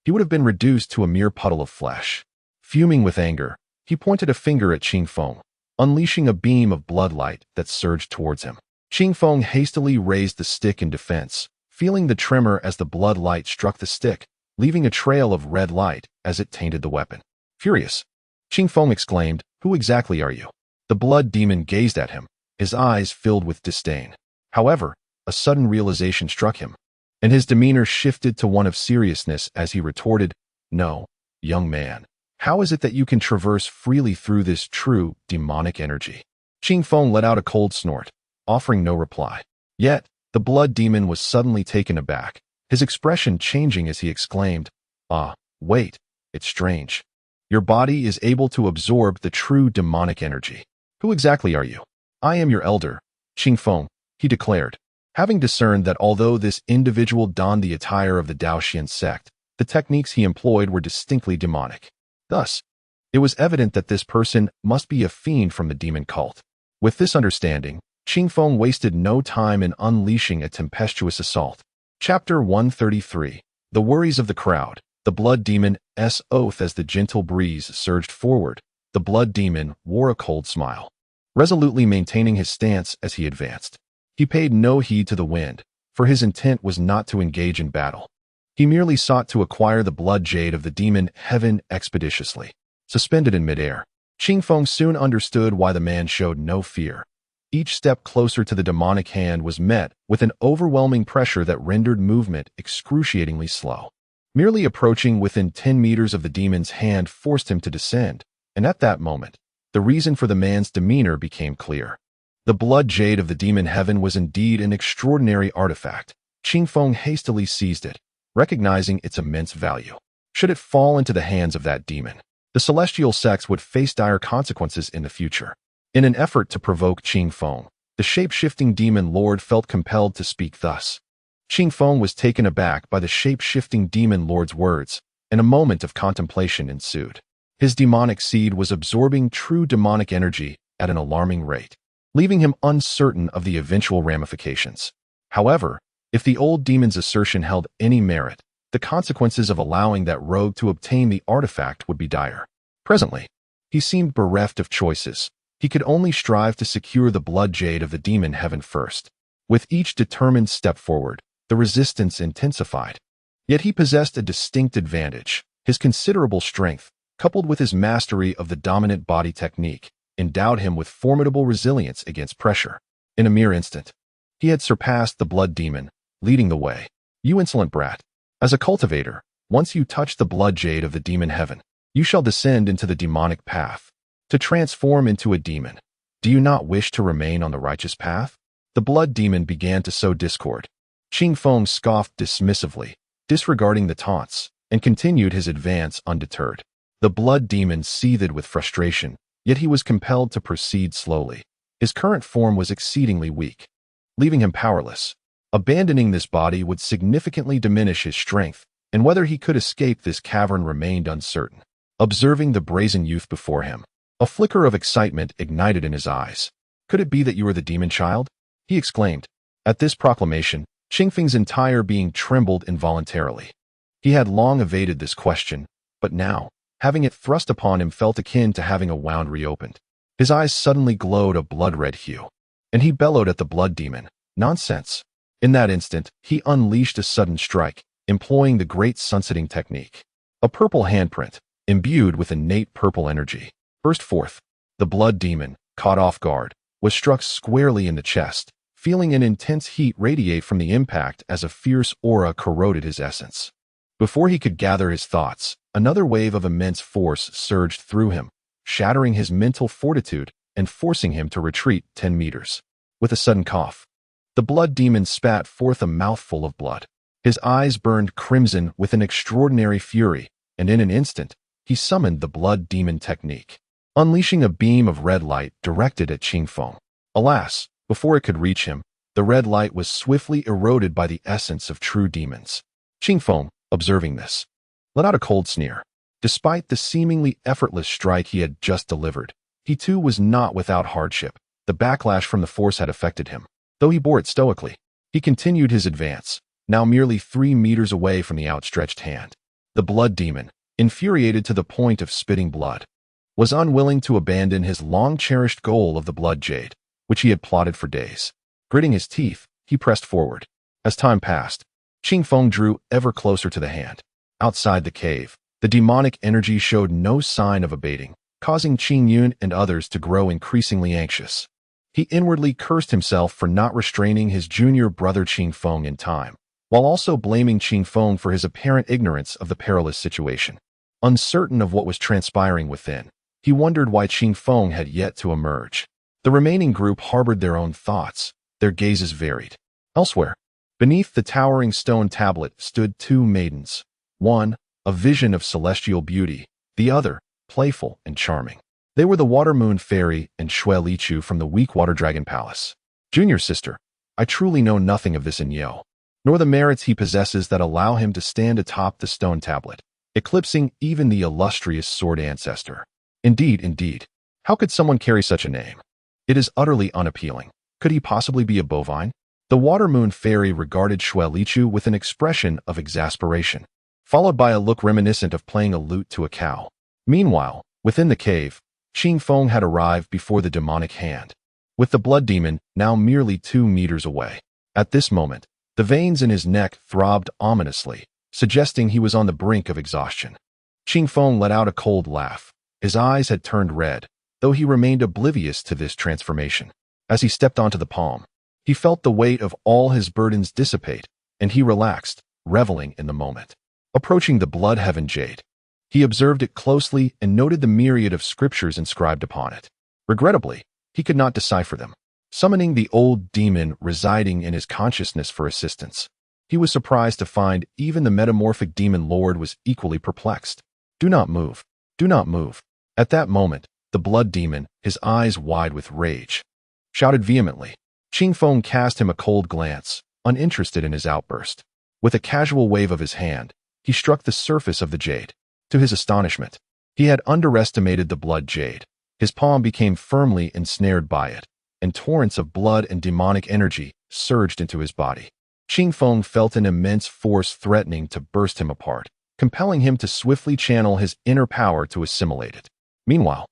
he would have been reduced to a mere puddle of flesh. Fuming with anger, he pointed a finger at Qing Feng, unleashing a beam of blood light that surged towards him. Qing Feng hastily raised the stick in defense, feeling the tremor as the blood light struck the stick, leaving a trail of red light as it tainted the weapon. Furious, Qing Feng exclaimed, "Who exactly are you?" The blood demon gazed at him, his eyes filled with disdain. However, a sudden realization struck him, and his demeanor shifted to one of seriousness as he retorted, "No, young man, how is it that you can traverse freely through this true demonic energy?" Qing Feng let out a cold snort, offering no reply. Yet, the blood demon was suddenly taken aback, his expression changing as he exclaimed, "Ah, wait, it's strange. Your body is able to absorb the true demonic energy. Who exactly are you?" "I am your elder, Qing Feng," he declared, having discerned that although this individual donned the attire of the Daoxian sect, the techniques he employed were distinctly demonic. Thus, it was evident that this person must be a fiend from the demon cult. With this understanding, Qingfeng wasted no time in unleashing a tempestuous assault. Chapter 133. The Worries of the Crowd. The blood demon's oath. As the gentle breeze surged forward, the blood demon wore a cold smile, resolutely maintaining his stance as he advanced. He paid no heed to the wind, for his intent was not to engage in battle. He merely sought to acquire the blood jade of the demon heaven expeditiously. Suspended in midair, Qingfeng soon understood why the man showed no fear. Each step closer to the demonic hand was met with an overwhelming pressure that rendered movement excruciatingly slow. Merely approaching within 10 meters of the demon's hand forced him to descend, and at that moment, the reason for the man's demeanor became clear. The blood jade of the demon heaven was indeed an extraordinary artifact. Qingfeng hastily seized it, recognizing its immense value. Should it fall into the hands of that demon, the celestial sects would face dire consequences in the future. In an effort to provoke Qingfeng, the shape-shifting demon lord felt compelled to speak thus. Qingfeng was taken aback by the shape-shifting demon lord's words, and a moment of contemplation ensued. His demonic seed was absorbing true demonic energy at an alarming rate, leaving him uncertain of the eventual ramifications. However, if the old demon's assertion held any merit, the consequences of allowing that rogue to obtain the artifact would be dire. Presently, he seemed bereft of choices. He could only strive to secure the blood jade of the demon heaven first. With each determined step forward, the resistance intensified. Yet he possessed a distinct advantage. His considerable strength, coupled with his mastery of the dominant body technique, endowed him with formidable resilience against pressure. In a mere instant, he had surpassed the blood demon, leading the way. You insolent brat! As a cultivator, once you touch the blood jade of the demon heaven, you shall descend into the demonic path. To transform into a demon, do you not wish to remain on the righteous path? The blood demon began to sow discord. Qingfeng scoffed dismissively, disregarding the taunts, and continued his advance undeterred. The blood demon seethed with frustration, yet he was compelled to proceed slowly. His current form was exceedingly weak, leaving him powerless. Abandoning this body would significantly diminish his strength, and whether he could escape this cavern remained uncertain. Observing the brazen youth before him, a flicker of excitement ignited in his eyes. Could it be that you are the demon child? He exclaimed. At this proclamation, Qingfeng's entire being trembled involuntarily. He had long evaded this question, but now, having it thrust upon him felt akin to having a wound reopened. His eyes suddenly glowed a blood-red hue, and he bellowed at the blood demon, "Nonsense!" In that instant, he unleashed a sudden strike, employing the great sunsetting technique. A purple handprint, imbued with innate purple energy, burst forth. The blood demon, caught off guard, was struck squarely in the chest, feeling an intense heat radiate from the impact as a fierce aura corroded his essence. Before he could gather his thoughts, another wave of immense force surged through him, shattering his mental fortitude and forcing him to retreat 10 meters. With a sudden cough, the blood demon spat forth a mouthful of blood. His eyes burned crimson with an extraordinary fury, and in an instant, he summoned the blood demon technique, unleashing a beam of red light directed at Qingfeng. Alas, before it could reach him, the red light was swiftly eroded by the essence of true demons. Qingfeng, observing this, let out a cold sneer. Despite the seemingly effortless strike he had just delivered, he too was not without hardship. The backlash from the force had affected him, though he bore it stoically. He continued his advance, now merely 3 meters away from the outstretched hand. The blood demon, infuriated to the point of spitting blood, was unwilling to abandon his long-cherished goal of the blood jade, which he had plotted for days. Gritting his teeth, he pressed forward. As time passed, Qingfeng drew ever closer to the hand. Outside the cave, the demonic energy showed no sign of abating, causing Qingyun and others to grow increasingly anxious. He inwardly cursed himself for not restraining his junior brother Qingfeng in time, while also blaming Qingfeng for his apparent ignorance of the perilous situation. Uncertain of what was transpiring within, he wondered why Qingfeng had yet to emerge. The remaining group harbored their own thoughts, their gazes varied. Elsewhere, beneath the towering stone tablet stood 2 maidens. One, a vision of celestial beauty, the other, playful and charming. They were the Water Moon Fairy and Shui Lichu from the Weak Water Dragon Palace. Junior sister, I truly know nothing of this Inyo, nor the merits he possesses that allow him to stand atop the stone tablet, eclipsing even the illustrious sword ancestor. Indeed, how could someone carry such a name? It is utterly unappealing. Could he possibly be a bovine? The water moon fairy regarded Xue Lichu with an expression of exasperation, followed by a look reminiscent of playing a lute to a cow. Meanwhile, within the cave, Qing Feng had arrived before the demonic hand, with the blood demon now merely 2 meters away. At this moment, the veins in his neck throbbed ominously, suggesting he was on the brink of exhaustion. Qing Feng let out a cold laugh. His eyes had turned red, though he remained oblivious to this transformation. As he stepped onto the palm, he felt the weight of all his burdens dissipate, and he relaxed, reveling in the moment. Approaching the blood heaven jade, he observed it closely and noted the myriad of scriptures inscribed upon it. Regrettably, he could not decipher them. Summoning the old demon residing in his consciousness for assistance, he was surprised to find even the metamorphic demon lord was equally perplexed. "Do not move. Do not move." At that moment, the blood demon, his eyes wide with rage, shouted vehemently. Qing Feng cast him a cold glance, uninterested in his outburst. With a casual wave of his hand, he struck the surface of the jade. To his astonishment, he had underestimated the blood jade. His palm became firmly ensnared by it, and torrents of blood and demonic energy surged into his body. Qing Feng felt an immense force threatening to burst him apart, compelling him to swiftly channel his inner power to assimilate it. Meanwhile,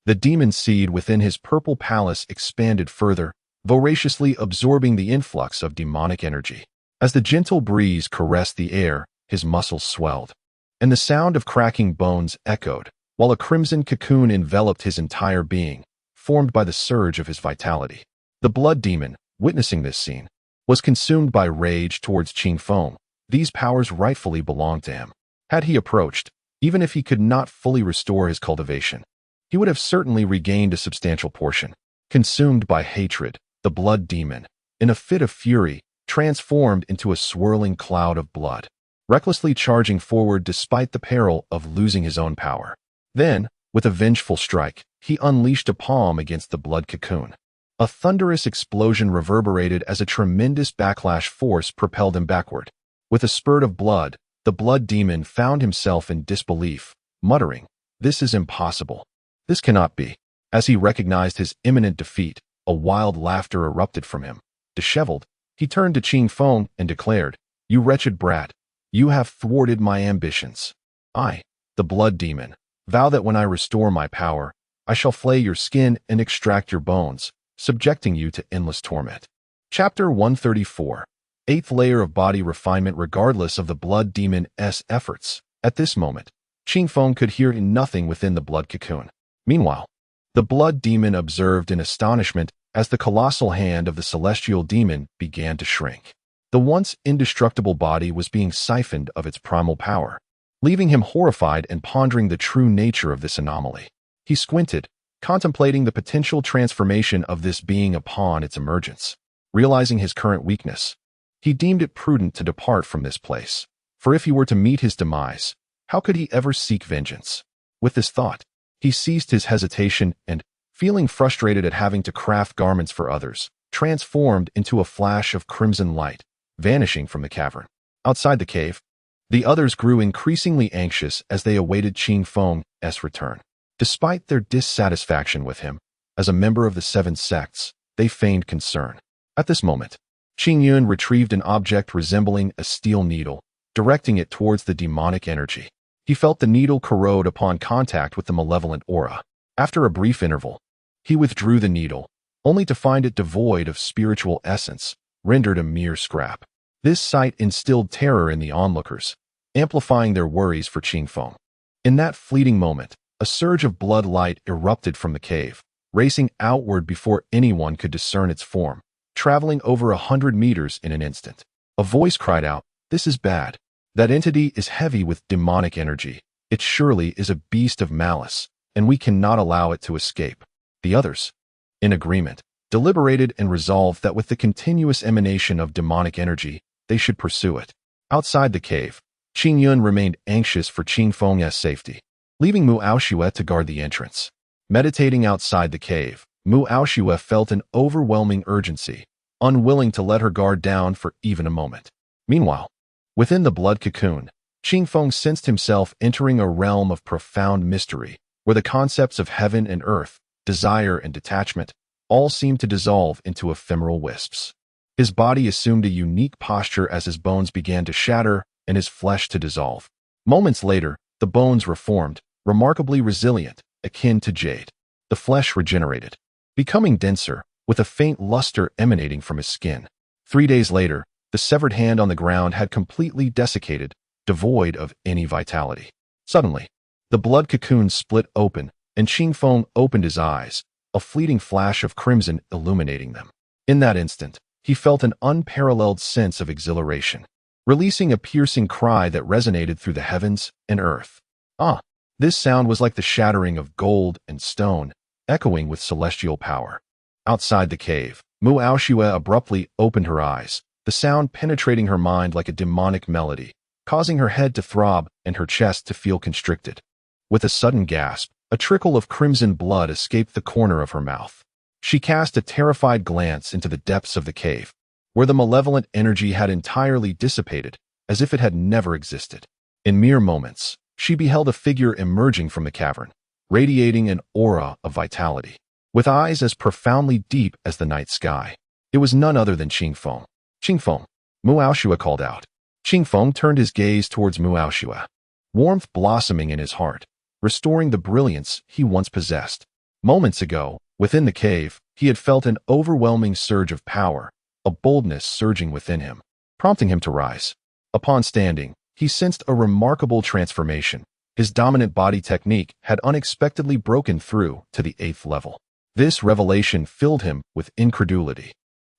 the demon seed within his purple palace expanded further, voraciously absorbing the influx of demonic energy. As the gentle breeze caressed the air, his muscles swelled, and the sound of cracking bones echoed, while a crimson cocoon enveloped his entire being, formed by the surge of his vitality. The blood demon, witnessing this scene, was consumed by rage towards Qing Feng. These powers rightfully belonged to him. Had he approached, even if he could not fully restore his cultivation, he would have certainly regained a substantial portion. Consumed by hatred, the blood demon, in a fit of fury, transformed into a swirling cloud of blood, recklessly charging forward despite the peril of losing his own power. Then, with a vengeful strike, he unleashed a palm against the blood cocoon. A thunderous explosion reverberated as a tremendous backlash force propelled him backward. With a spurt of blood, the blood demon found himself in disbelief, muttering, "This is impossible. This cannot be." As he recognized his imminent defeat, a wild laughter erupted from him. Disheveled, he turned to Qing Feng and declared, "You wretched brat, you have thwarted my ambitions. I, the blood demon, vow that when I restore my power, I shall flay your skin and extract your bones, subjecting you to endless torment." Chapter 134. 8th layer of body refinement. Regardless of the blood demon's efforts, at this moment, Qing Feng could hear nothing within the blood cocoon. Meanwhile, the blood demon observed in astonishment as the colossal hand of the celestial demon began to shrink. The once indestructible body was being siphoned of its primal power, leaving him horrified and pondering the true nature of this anomaly. He squinted, contemplating the potential transformation of this being upon its emergence. Realizing his current weakness, he deemed it prudent to depart from this place, for if he were to meet his demise, how could he ever seek vengeance? With this thought, he ceased his hesitation and, feeling frustrated at having to craft garments for others, transformed into a flash of crimson light, vanishing from the cavern. Outside the cave, the others grew increasingly anxious as they awaited Qing Feng's return. Despite their dissatisfaction with him, as a member of the 7 sects, they feigned concern. At this moment, Qing Yun retrieved an object resembling a steel needle, directing it towards the demonic energy. He felt the needle corrode upon contact with the malevolent aura. After a brief interval, he withdrew the needle, only to find it devoid of spiritual essence, rendered a mere scrap. This sight instilled terror in the onlookers, amplifying their worries for Qing Feng. In that fleeting moment, a surge of blood light erupted from the cave, racing outward before anyone could discern its form, traveling over 100 meters in an instant. A voice cried out, "This is bad. That entity is heavy with demonic energy. It surely is a beast of malice, and we cannot allow it to escape." The others, in agreement, deliberated and resolved that with the continuous emanation of demonic energy, they should pursue it. Outside the cave, Qing Yun remained anxious for Qing Feng's safety, leaving Mu Aoshue to guard the entrance. Meditating outside the cave, Mu Aoshue felt an overwhelming urgency, unwilling to let her guard down for even a moment. Meanwhile, within the blood cocoon, Qing Feng sensed himself entering a realm of profound mystery, where the concepts of heaven and earth, desire and detachment, all seemed to dissolve into ephemeral wisps. His body assumed a unique posture as his bones began to shatter and his flesh to dissolve. Moments later, the bones reformed, remarkably resilient, akin to jade. The flesh regenerated, becoming denser, with a faint luster emanating from his skin. 3 days later, the severed hand on the ground had completely desiccated, devoid of any vitality. Suddenly, the blood cocoon split open, and Qingfeng opened his eyes, a fleeting flash of crimson illuminating them. In that instant, he felt an unparalleled sense of exhilaration, releasing a piercing cry that resonated through the heavens and earth. Ah! This sound was like the shattering of gold and stone, echoing with celestial power. Outside the cave, Mu Aoshue abruptly opened her eyes, the sound penetrating her mind like a demonic melody, causing her head to throb and her chest to feel constricted. With a sudden gasp, a trickle of crimson blood escaped the corner of her mouth. She cast a terrified glance into the depths of the cave, where the malevolent energy had entirely dissipated, as if it had never existed. In mere moments, she beheld a figure emerging from the cavern, radiating an aura of vitality, with eyes as profoundly deep as the night sky. It was none other than Qingfeng. Qingfeng, Mu Aoshue called out. Qingfeng turned his gaze towards Mu Aoshue, warmth blossoming in his heart, restoring the brilliance he once possessed. Moments ago, within the cave, he had felt an overwhelming surge of power, a boldness surging within him, prompting him to rise. Upon standing, he sensed a remarkable transformation. His dominant body technique had unexpectedly broken through to the 8th level. This revelation filled him with incredulity,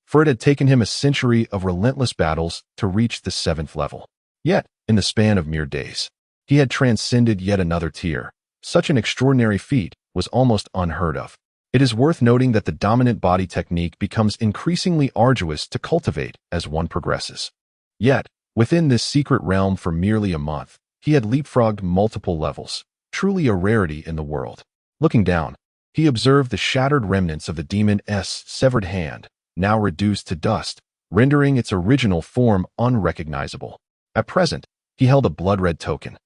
for it had taken him a century of relentless battles to reach the 7th level. Yet, in the span of mere days, he had transcended yet another tier. Such an extraordinary feat was almost unheard of. It is worth noting that the dominant body technique becomes increasingly arduous to cultivate as one progresses. Yet, within this secret realm for merely a month, he had leapfrogged multiple levels, truly a rarity in the world. Looking down, he observed the shattered remnants of the demon's severed hand, now reduced to dust, rendering its original form unrecognizable. At present, he held a blood-red token,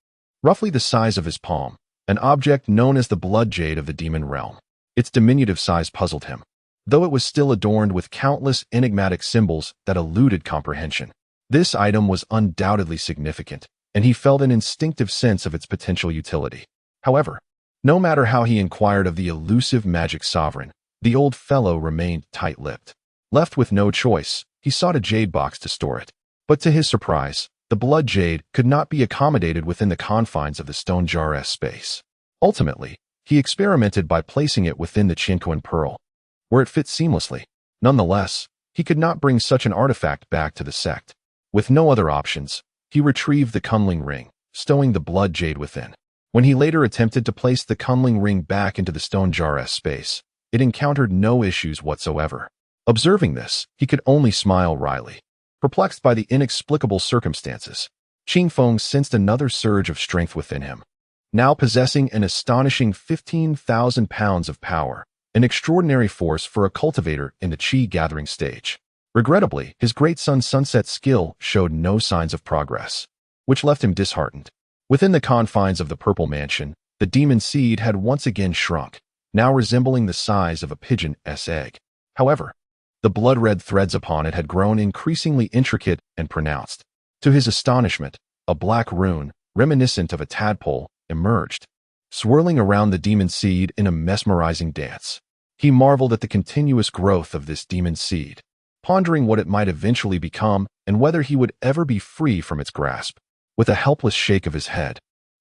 roughly the size of his palm, an object known as the blood jade of the demon realm. Its diminutive size puzzled him, though it was still adorned with countless enigmatic symbols that eluded comprehension. This item was undoubtedly significant, and he felt an instinctive sense of its potential utility. However, no matter how he inquired of the elusive magic sovereign, the old fellow remained tight-lipped. Left with no choice, he sought a jade box to store it. But to his surprise, the blood jade could not be accommodated within the confines of the stone jar's space. Ultimately, he experimented by placing it within the Qinquan pearl, where it fit seamlessly. Nonetheless, he could not bring such an artifact back to the sect. With no other options, he retrieved the Kunling ring, stowing the blood jade within. When he later attempted to place the Kunling ring back into the stone jar's space, it encountered no issues whatsoever. Observing this, he could only smile wryly. Perplexed by the inexplicable circumstances, Qingfeng sensed another surge of strength within him. Now possessing an astonishing 15,000 pounds of power, an extraordinary force for a cultivator in the qi gathering stage. Regrettably, his great sun sunset skill showed no signs of progress, which left him disheartened. Within the confines of the Purple Mansion, the demon seed had once again shrunk, now resembling the size of a pigeon's egg. However, the blood-red threads upon it had grown increasingly intricate and pronounced. To his astonishment, a black rune, reminiscent of a tadpole, emerged, swirling around the demon seed in a mesmerizing dance. He marveled at the continuous growth of this demon seed, pondering what it might eventually become and whether he would ever be free from its grasp. With a helpless shake of his head,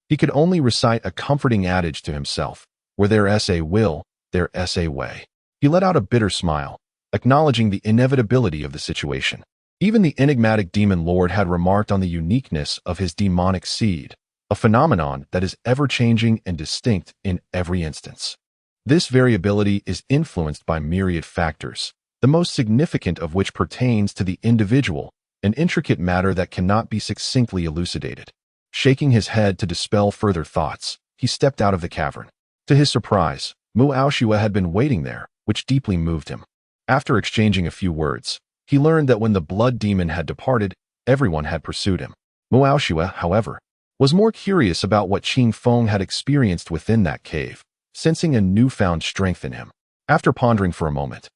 he could only recite a comforting adage to himself, where there's a will, there's a way. He let out a bitter smile, acknowledging the inevitability of the situation. Even the enigmatic demon lord had remarked on the uniqueness of his demonic seed, a phenomenon that is ever-changing and distinct in every instance. This variability is influenced by myriad factors, the most significant of which pertains to the individual, an intricate matter that cannot be succinctly elucidated. Shaking his head to dispel further thoughts, he stepped out of the cavern. To his surprise, Mu Aoshue had been waiting there, which deeply moved him. After exchanging a few words, he learned that when the blood demon had departed, everyone had pursued him. Mu Aoshue, however, was more curious about what Qingfeng had experienced within that cave, sensing a newfound strength in him. After pondering for a moment,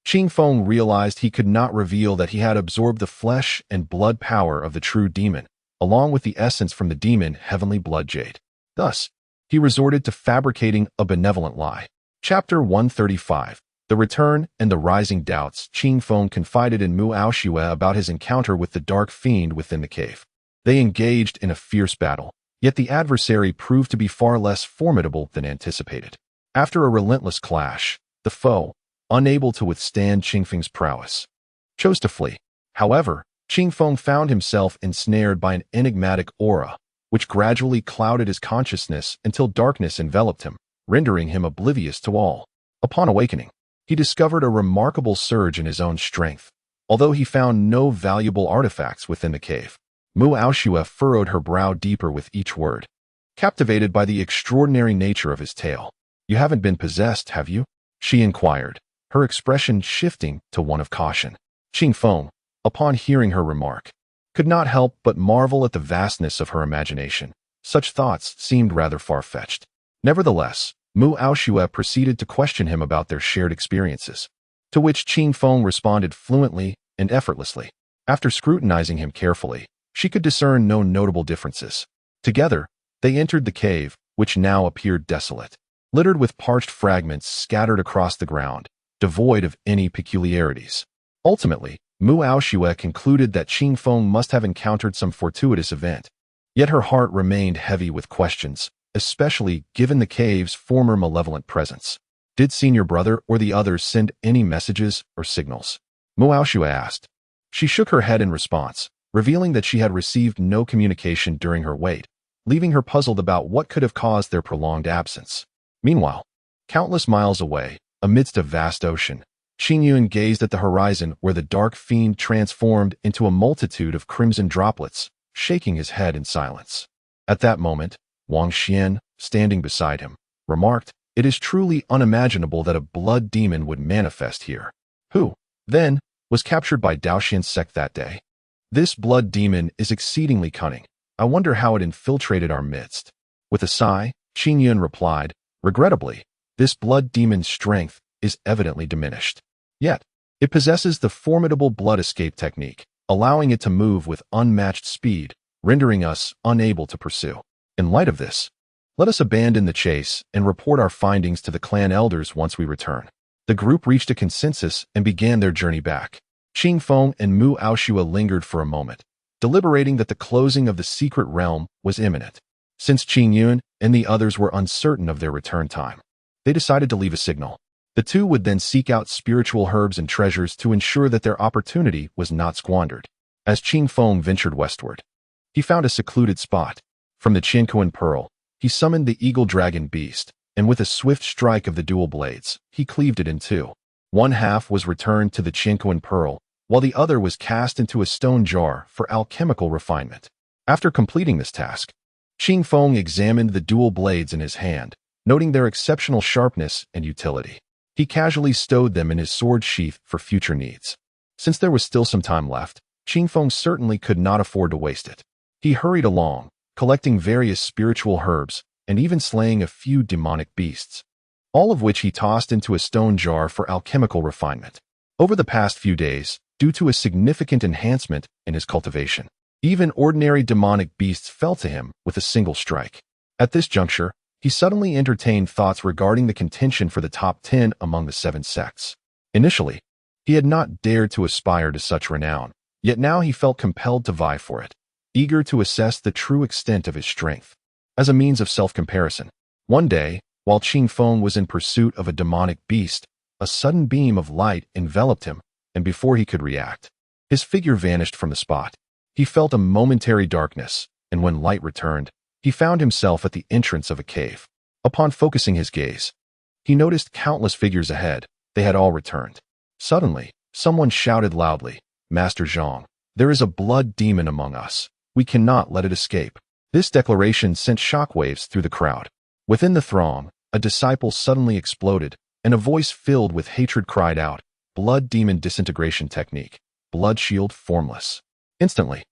Qing Feng realized he could not reveal that he had absorbed the flesh and blood power of the true demon, along with the essence from the demon heavenly blood jade. Thus, he resorted to fabricating a benevolent lie. Chapter 135. The Return and the Rising Doubts. Qing Feng confided in Mu Aoshue about his encounter with the dark fiend within the cave. They engaged in a fierce battle, yet the adversary proved to be far less formidable than anticipated. After a relentless clash, the foe, unable to withstand Qing Feng's prowess, chose to flee. However, Qing Feng found himself ensnared by an enigmatic aura, which gradually clouded his consciousness until darkness enveloped him, rendering him oblivious to all. Upon awakening, he discovered a remarkable surge in his own strength, although he found no valuable artifacts within the cave. Mu Aoshue furrowed her brow deeper with each word, captivated by the extraordinary nature of his tale. "You haven't been possessed, have you?" she inquired, her expression shifting to one of caution. Qing Feng, upon hearing her remark, could not help but marvel at the vastness of her imagination. Such thoughts seemed rather far-fetched. Nevertheless, Mu Aoshue proceeded to question him about their shared experiences, to which Qing Feng responded fluently and effortlessly. After scrutinizing him carefully, she could discern no notable differences. Together, they entered the cave, which now appeared desolate, littered with parched fragments scattered across the ground, devoid of any peculiarities. Ultimately, Mu Aoshue concluded that Qing Feng must have encountered some fortuitous event. Yet her heart remained heavy with questions, especially given the cave's former malevolent presence. Did Senior Brother or the others send any messages or signals? Mu Aoshue asked. She shook her head in response, revealing that she had received no communication during her wait, leaving her puzzled about what could have caused their prolonged absence. Meanwhile, countless miles away, amidst a vast ocean, Qing Yun gazed at the horizon where the dark fiend transformed into a multitude of crimson droplets, shaking his head in silence. At that moment, Wang Xian, standing beside him, remarked, "It is truly unimaginable that a blood demon would manifest here." Who, then, was captured by Daoxian's sect that day. "This blood demon is exceedingly cunning. I wonder how it infiltrated our midst." With a sigh, Qing Yun replied, "Regrettably, this blood demon's strength is evidently diminished. Yet, it possesses the formidable blood escape technique, allowing it to move with unmatched speed, rendering us unable to pursue. In light of this, let us abandon the chase and report our findings to the clan elders once we return." The group reached a consensus and began their journey back. Qing Feng and Mu Aoshue lingered for a moment, deliberating that the closing of the secret realm was imminent. Since Qing Yun and the others were uncertain of their return time, they decided to leave a signal. The two would then seek out spiritual herbs and treasures to ensure that their opportunity was not squandered. As Qing Feng ventured westward, he found a secluded spot. From the Qiankuan Pearl, he summoned the eagle dragon beast, and with a swift strike of the dual blades, he cleaved it in two. One half was returned to the Qiankuan Pearl, while the other was cast into a stone jar for alchemical refinement. After completing this task, Qing Feng examined the dual blades in his hand, noting their exceptional sharpness and utility. He casually stowed them in his sword sheath for future needs. Since there was still some time left, Qing Feng certainly could not afford to waste it. He hurried along, collecting various spiritual herbs and even slaying a few demonic beasts, all of which he tossed into a stone jar for alchemical refinement. Over the past few days, due to a significant enhancement in his cultivation, even ordinary demonic beasts fell to him with a single strike. At this juncture, he suddenly entertained thoughts regarding the contention for the top 10 among the 7 sects. Initially, he had not dared to aspire to such renown, yet now he felt compelled to vie for it, eager to assess the true extent of his strength. As a means of self-comparison, one day, while Qing Feng was in pursuit of a demonic beast, a sudden beam of light enveloped him, and before he could react, his figure vanished from the spot. He felt a momentary darkness, and when light returned, he found himself at the entrance of a cave. Upon focusing his gaze, he noticed countless figures ahead. They had all returned. Suddenly, someone shouted loudly, "Master Zhang, there is a blood demon among us. We cannot let it escape." This declaration sent shockwaves through the crowd. Within the throng, a disciple suddenly exploded, and a voice filled with hatred cried out, "Blood demon disintegration technique. Blood shield formless." Instantly,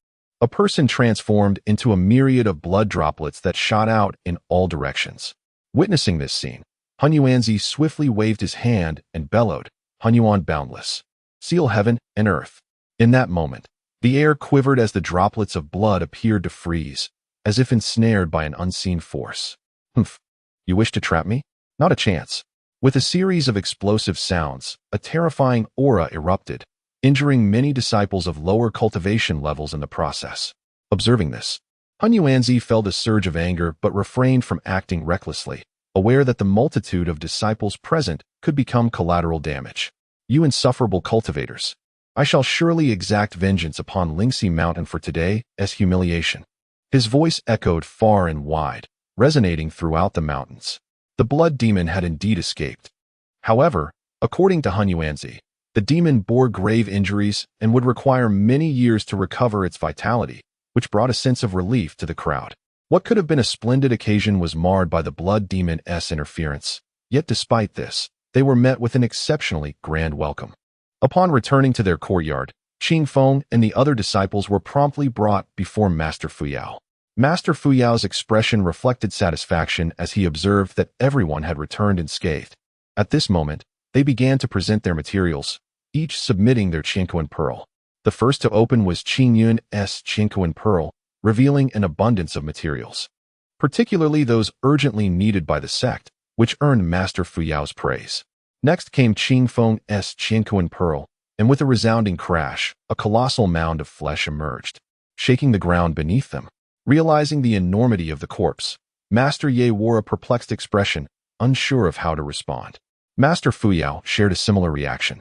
a person transformed into a myriad of blood droplets that shot out in all directions. Witnessing this scene, Hunyuanzi swiftly waved his hand and bellowed, Hunyuan boundless. Seal heaven and earth. In that moment, the air quivered as the droplets of blood appeared to freeze, as if ensnared by an unseen force. Humph. You wish to trap me? Not a chance. With a series of explosive sounds, a terrifying aura erupted, injuring many disciples of lower cultivation levels in the process. Observing this, Hunyuanzi felt a surge of anger but refrained from acting recklessly, aware that the multitude of disciples present could become collateral damage. You insufferable cultivators! I shall surely exact vengeance upon Lingxi Mountain for today's humiliation. His voice echoed far and wide, resonating throughout the mountains. The blood demon had indeed escaped. However, according to Hunyuanzi, the demon bore grave injuries and would require many years to recover its vitality, which brought a sense of relief to the crowd. What could have been a splendid occasion was marred by the blood demon's interference, yet despite this, they were met with an exceptionally grand welcome. Upon returning to their courtyard, Qing Feng and the other disciples were promptly brought before Master Fuyao. Master Fuyao's expression reflected satisfaction as he observed that everyone had returned unscathed. At this moment, they began to present their materials, each submitting their Qinquan pearl. The first to open was Qing Yun's Qinquan pearl, revealing an abundance of materials, particularly those urgently needed by the sect, which earned Master Fuyao's praise. Next came Qing Feng's Qinquan pearl, and with a resounding crash, a colossal mound of flesh emerged, shaking the ground beneath them. Realizing the enormity of the corpse, Master Ye wore a perplexed expression, unsure of how to respond. Master Fuyao shared a similar reaction,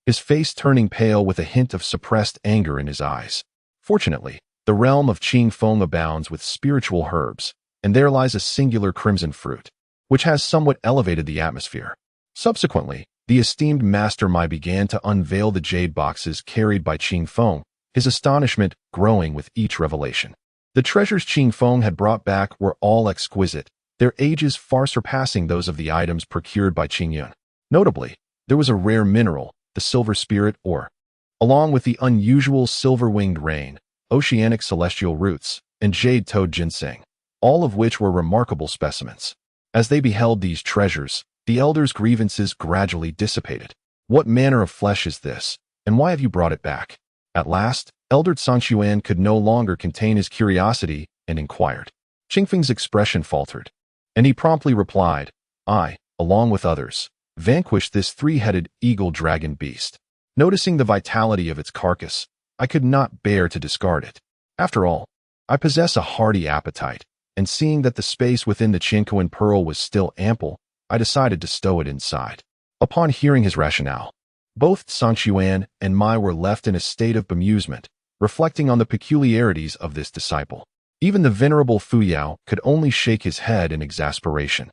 his face turning pale with a hint of suppressed anger in his eyes. Fortunately, the realm of Qing Feng abounds with spiritual herbs, and there lies a singular crimson fruit, which has somewhat elevated the atmosphere. Subsequently, the esteemed Master Mai began to unveil the jade boxes carried by Qing Feng, his astonishment growing with each revelation. The treasures Qing Feng had brought back were all exquisite, their ages far surpassing those of the items procured by Qing Yun. Notably, there was a rare mineral, the silver spirit ore, along with the unusual silver-winged rain, oceanic celestial roots, and jade-toed ginseng, all of which were remarkable specimens. As they beheld these treasures, the elders' grievances gradually dissipated. What manner of flesh is this, and why have you brought it back? At last, Elder Tsangxuan could no longer contain his curiosity and inquired. Qingfeng's expression faltered, and he promptly replied, I, along with others, vanquished this three-headed eagle-dragon beast. Noticing the vitality of its carcass, I could not bear to discard it. After all, I possess a hearty appetite, and seeing that the space within the Qinquan pearl was still ample, I decided to stow it inside. Upon hearing his rationale, both Tsangxuan and Mai were left in a state of bemusement, reflecting on the peculiarities of this disciple. Even the venerable Fuyao could only shake his head in exasperation,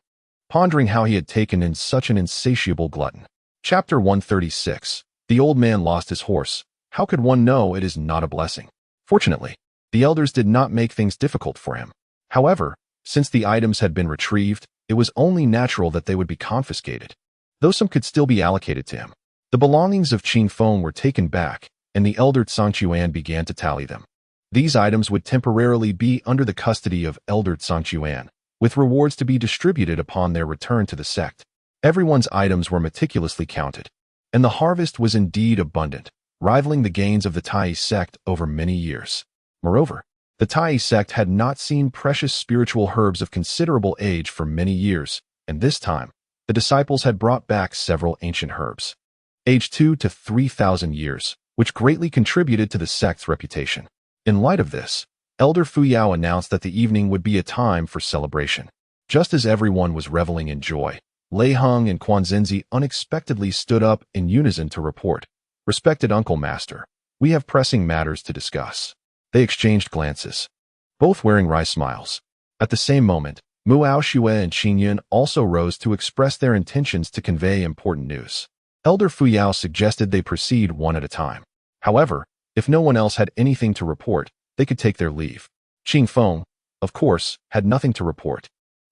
pondering how he had taken in such an insatiable glutton. Chapter 136. The old man lost his horse. How could one know it is not a blessing? Fortunately, the elders did not make things difficult for him. However, since the items had been retrieved, it was only natural that they would be confiscated, though some could still be allocated to him. The belongings of Qing Feng were taken back, and the elder Tsangxuan began to tally them. These items would temporarily be under the custody of Elder Tsangxuan, with rewards to be distributed upon their return to the sect. Everyone's items were meticulously counted, and the harvest was indeed abundant, rivaling the gains of the Tai sect over many years. Moreover, the Tai sect had not seen precious spiritual herbs of considerable age for many years, and this time, the disciples had brought back several ancient herbs, aged 2,000 to 3,000 years, which greatly contributed to the sect's reputation. In light of this, Elder Fuyao announced that the evening would be a time for celebration. Just as everyone was reveling in joy, Lei Heng and Quanzhenzi unexpectedly stood up in unison to report, Respected Uncle Master, we have pressing matters to discuss. They exchanged glances, both wearing wry smiles. At the same moment, Muao Xue and Qing Yun also rose to express their intentions to convey important news. Elder Fuyao suggested they proceed one at a time. However, if no one else had anything to report, they could take their leave. Qing Feng, of course, had nothing to report,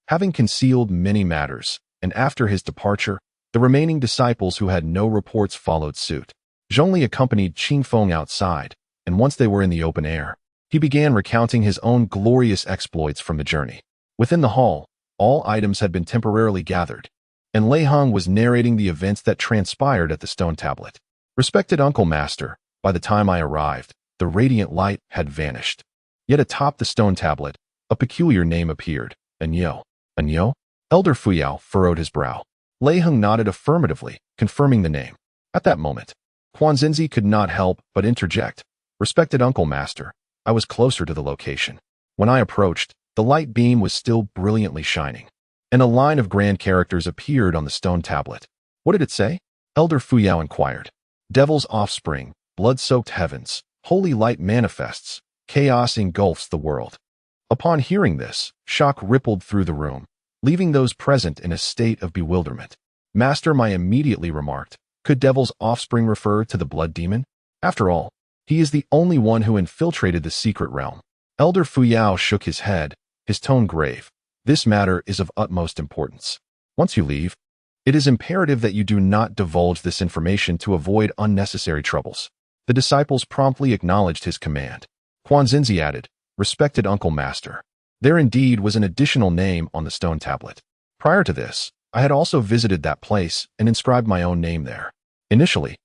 having concealed many matters, and after his departure, the remaining disciples who had no reports followed suit. Zhongli accompanied Qing Feng outside, and once they were in the open air, he began recounting his own glorious exploits from the journey. Within the hall, all items had been temporarily gathered, and Lei Heng was narrating the events that transpired at the stone tablet. Respected Uncle Master, by the time I arrived, the radiant light had vanished. Yet atop the stone tablet, a peculiar name appeared. Anyo. Anyo? Elder Fuyao furrowed his brow. Lei Heng nodded affirmatively, confirming the name. At that moment, Quanzinzi could not help but interject. Respected Uncle Master, I was closer to the location. When I approached, the light beam was still brilliantly shining, and a line of grand characters appeared on the stone tablet. What did it say? Elder Fuyao inquired. Devil's offspring, blood-soaked heavens, holy light manifests, chaos engulfs the world. Upon hearing this, shock rippled through the room, leaving those present in a state of bewilderment. Master Mai immediately remarked, could Devil's offspring refer to the blood demon? After all, he is the only one who infiltrated the secret realm. Elder Fuyao shook his head, his tone grave. This matter is of utmost importance. Once you leave, it is imperative that you do not divulge this information to avoid unnecessary troubles. The disciples promptly acknowledged his command. Quanzinzi added, Respected Uncle Master, there indeed was an additional name on the stone tablet. Prior to this, I had also visited that place and inscribed my own name there. Initially,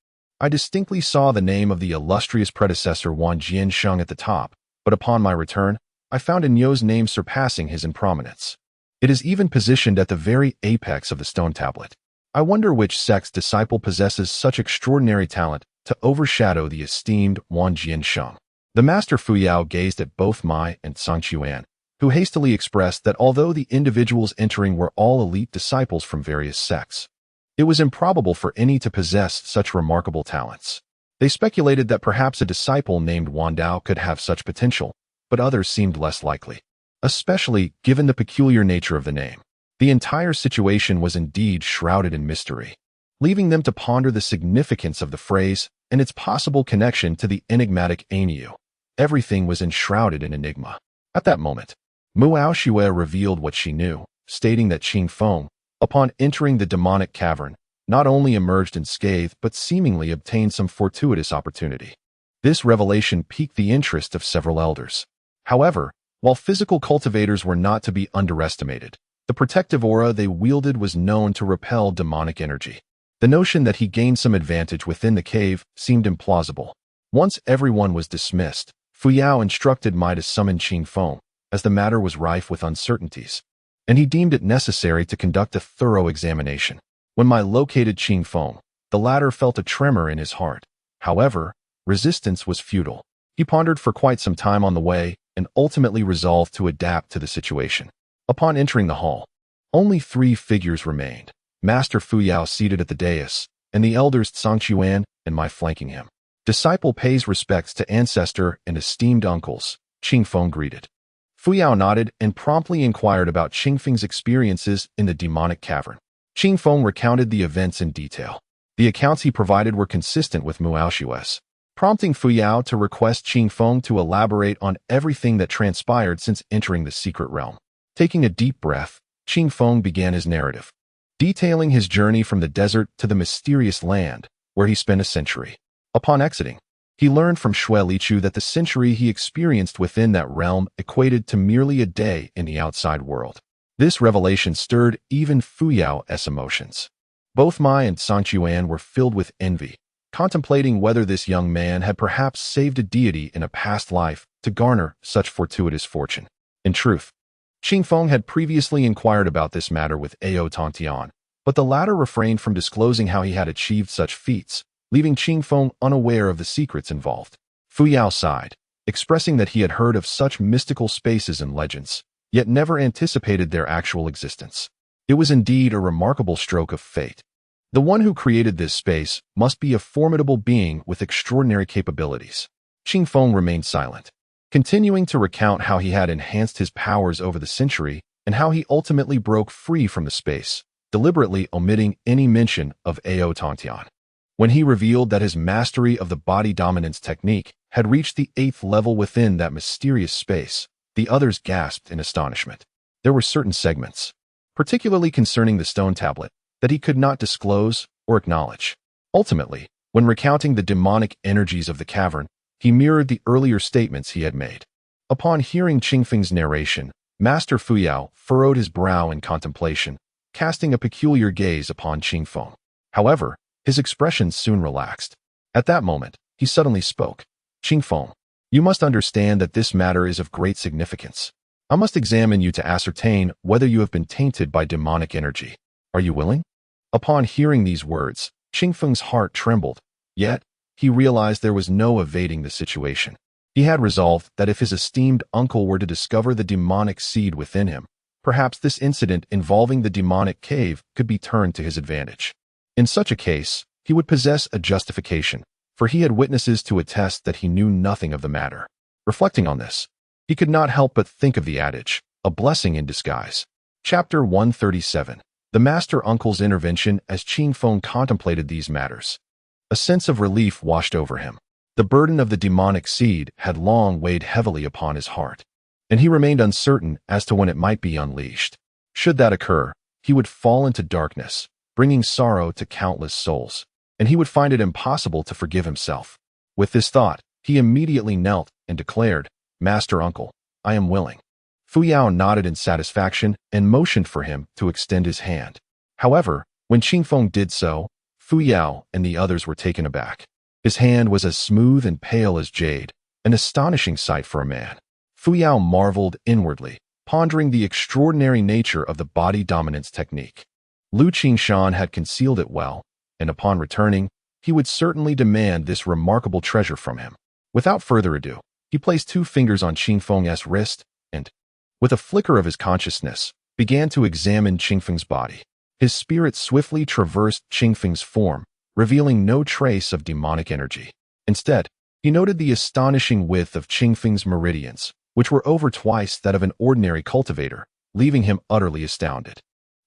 I distinctly saw the name of the illustrious predecessor Wan Jiansheng at the top, but upon my return, I found Anyo's name surpassing his in prominence. It is even positioned at the very apex of the stone tablet. I wonder which sect's disciple possesses such extraordinary talent to overshadow the esteemed Wan Jiansheng. The Master Fuyao gazed at both Mai and Sang Chuan, who hastily expressed that although the individuals entering were all elite disciples from various sects, it was improbable for any to possess such remarkable talents. They speculated that perhaps a disciple named Wan Dao could have such potential, but others seemed less likely, especially given the peculiar nature of the name. The entire situation was indeed shrouded in mystery, leaving them to ponder the significance of the phrase and its possible connection to the enigmatic Ainyu. Everything was enshrouded in enigma. At that moment, Muao Xue revealed what she knew, stating that Qing Feng, upon entering the demonic cavern, not only emerged unscathed but seemingly obtained some fortuitous opportunity. This revelation piqued the interest of several elders. However, while physical cultivators were not to be underestimated, the protective aura they wielded was known to repel demonic energy. The notion that he gained some advantage within the cave seemed implausible. Once everyone was dismissed, Fuyao instructed Mai to summon Qing Feng, as the matter was rife with uncertainties, and he deemed it necessary to conduct a thorough examination. When Mai located Qing Feng, the latter felt a tremor in his heart. However, resistance was futile. He pondered for quite some time on the way and ultimately resolved to adapt to the situation. Upon entering the hall, only 3 figures remained. Master Fuyao seated at the dais, and the elders Sang Chuan and Mai flanking him. Disciple pays respects to ancestor and esteemed uncles, Qing Feng greeted. Fuyao nodded and promptly inquired about Qing Feng's experiences in the demonic cavern. Qing Feng recounted the events in detail. The accounts he provided were consistent with Muao Xue's, prompting Fuyao to request Qing Feng to elaborate on everything that transpired since entering the secret realm. Taking a deep breath, Qing Feng began his narrative, detailing his journey from the desert to the mysterious land, where he spent a century. Upon exiting, he learned from Xue Lichu that the century he experienced within that realm equated to merely a day in the outside world. This revelation stirred even Fuyao's emotions. Both Mai and Sang Chuan were filled with envy, contemplating whether this young man had perhaps saved a deity in a past life to garner such fortuitous fortune. In truth, Qing Feng had previously inquired about this matter with Ao Tongtian, but the latter refrained from disclosing how he had achieved such feats, leaving Qing Feng unaware of the secrets involved. Fuyao sighed, expressing that he had heard of such mystical spaces and legends, yet never anticipated their actual existence. It was indeed a remarkable stroke of fate. The one who created this space must be a formidable being with extraordinary capabilities. Qing Feng remained silent, continuing to recount how he had enhanced his powers over the century and how he ultimately broke free from the space, deliberately omitting any mention of Ao Tongtian. When he revealed that his mastery of the body dominance technique had reached the 8th level within that mysterious space, the others gasped in astonishment. There were certain segments, particularly concerning the stone tablet, that he could not disclose or acknowledge. Ultimately, when recounting the demonic energies of the cavern, he mirrored the earlier statements he had made. Upon hearing Qing Feng's narration, Master Fuyao furrowed his brow in contemplation, casting a peculiar gaze upon Qingfeng. However, his expression soon relaxed. At that moment, he suddenly spoke. Qingfeng, you must understand that this matter is of great significance. I must examine you to ascertain whether you have been tainted by demonic energy. Are you willing? Upon hearing these words, Qingfeng's heart trembled, yet he realized there was no evading the situation. He had resolved that if his esteemed uncle were to discover the demonic seed within him, perhaps this incident involving the demonic cave could be turned to his advantage. In such a case, he would possess a justification, for he had witnesses to attest that he knew nothing of the matter. Reflecting on this, he could not help but think of the adage, a blessing in disguise. Chapter 137. The Master Uncle's Intervention. As Qingfeng contemplated these matters, a sense of relief washed over him. The burden of the demonic seed had long weighed heavily upon his heart, and he remained uncertain as to when it might be unleashed. Should that occur, he would fall into darkness, bringing sorrow to countless souls, and he would find it impossible to forgive himself. With this thought, he immediately knelt and declared, Master Uncle, I am willing. Fuyao nodded in satisfaction and motioned for him to extend his hand. However, when Qingfeng did so, Fuyao and the others were taken aback. His hand was as smooth and pale as jade, an astonishing sight for a man. Fuyao marveled inwardly, pondering the extraordinary nature of the body dominance technique. Lu Qingshan had concealed it well, and upon returning, he would certainly demand this remarkable treasure from him. Without further ado, he placed 2 fingers on Qingfeng's wrist and, with a flicker of his consciousness, began to examine Qingfeng's body. His spirit swiftly traversed Qingfeng's form, revealing no trace of demonic energy. Instead, he noted the astonishing width of Qingfeng's meridians, which were over twice that of an ordinary cultivator, leaving him utterly astounded.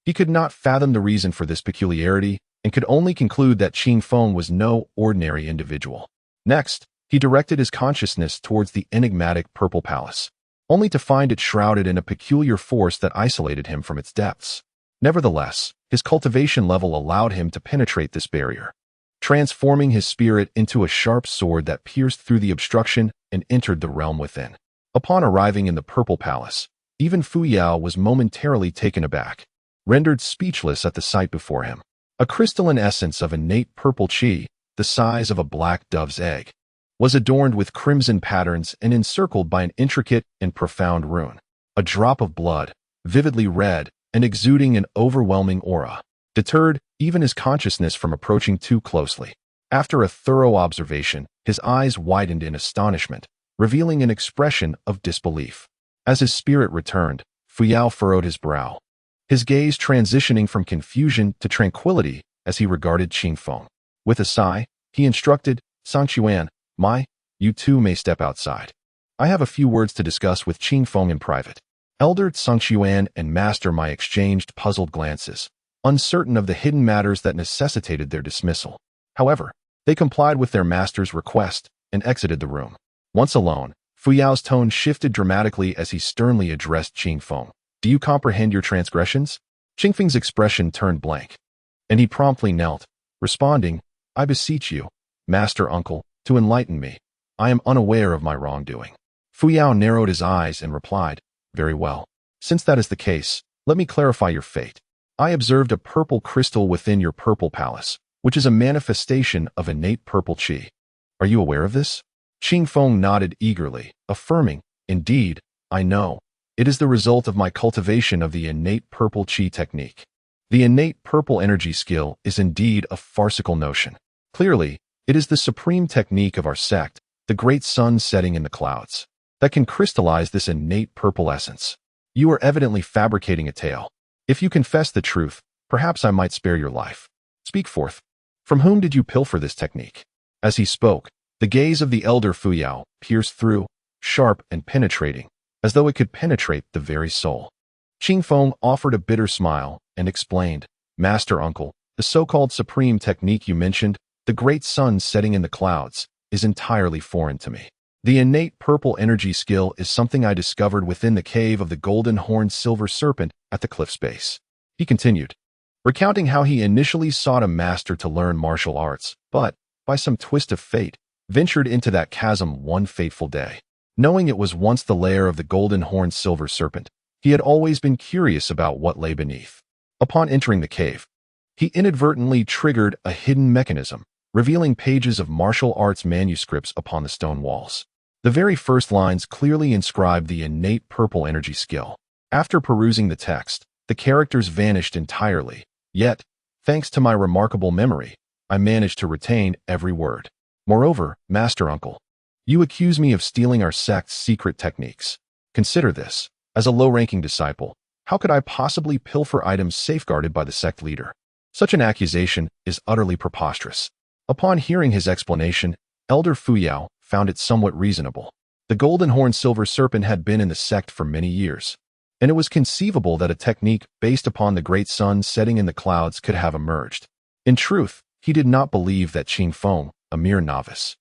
He could not fathom the reason for this peculiarity and could only conclude that Qingfeng was no ordinary individual. Next, he directed his consciousness towards the enigmatic Purple Palace, only to find it shrouded in a peculiar force that isolated him from its depths. Nevertheless, his cultivation level allowed him to penetrate this barrier, transforming his spirit into a sharp sword that pierced through the obstruction and entered the realm within. Upon arriving in the Purple Palace, even Fuyao was momentarily taken aback, rendered speechless at the sight before him. A crystalline essence of innate purple qi, the size of a black dove's egg, was adorned with crimson patterns and encircled by an intricate and profound rune. A drop of blood, vividly red and exuding an overwhelming aura, deterred even his consciousness from approaching too closely. After a thorough observation, his eyes widened in astonishment, revealing an expression of disbelief. As his spirit returned, Fuyao furrowed his brow, his gaze transitioning from confusion to tranquility as he regarded Qingfeng. With a sigh, he instructed, Sangquan, you two may step outside. I have a few words to discuss with Qingfeng in private. Elder Sangquan and Master Mai exchanged puzzled glances, uncertain of the hidden matters that necessitated their dismissal. However, they complied with their master's request and exited the room. Once alone, Fuyao's tone shifted dramatically as he sternly addressed Qingfeng. Do you comprehend your transgressions? Qingfeng's expression turned blank, and he promptly knelt, responding, I beseech you, Master Uncle, to enlighten me. I am unaware of my wrongdoing. Fuyao narrowed his eyes and replied, Very well. Since that is the case, let me clarify your fate. I observed a purple crystal within your Purple Palace, which is a manifestation of innate purple qi. Are you aware of this? Qingfeng nodded eagerly, affirming, Indeed, I know. It is the result of my cultivation of the innate purple qi technique. The innate purple energy skill is indeed a farcical notion. Clearly, it is the supreme technique of our sect, the great sun setting in the clouds, that can crystallize this innate purple essence. You are evidently fabricating a tale. If you confess the truth, perhaps I might spare your life. Speak forth. From whom did you pilfer this technique? As he spoke, the gaze of the elder Fuyao pierced through, sharp and penetrating, as though it could penetrate the very soul. Qingfeng offered a bitter smile and explained, Master Uncle, the so-called supreme technique you mentioned, the great sun setting in the clouds, is entirely foreign to me. The innate purple energy skill is something I discovered within the cave of the golden-horned silver serpent at the cliff's base. He continued, recounting how he initially sought a master to learn martial arts, but, by some twist of fate, ventured into that chasm one fateful day. Knowing it was once the lair of the golden-horned silver serpent, he had always been curious about what lay beneath. Upon entering the cave, he inadvertently triggered a hidden mechanism, revealing pages of martial arts manuscripts upon the stone walls. The very first lines clearly inscribed the innate purple energy skill. After perusing the text, the characters vanished entirely, yet, thanks to my remarkable memory, I managed to retain every word. Moreover, Master Uncle, you accuse me of stealing our sect's secret techniques. Consider this. As a low-ranking disciple, how could I possibly pilfer items safeguarded by the sect leader? Such an accusation is utterly preposterous. Upon hearing his explanation, Elder Fuyao found it somewhat reasonable. The golden horn silver serpent had been in the sect for many years, and it was conceivable that a technique based upon the great sun setting in the clouds could have emerged. In truth, he did not believe that Qing Feng, a mere novice,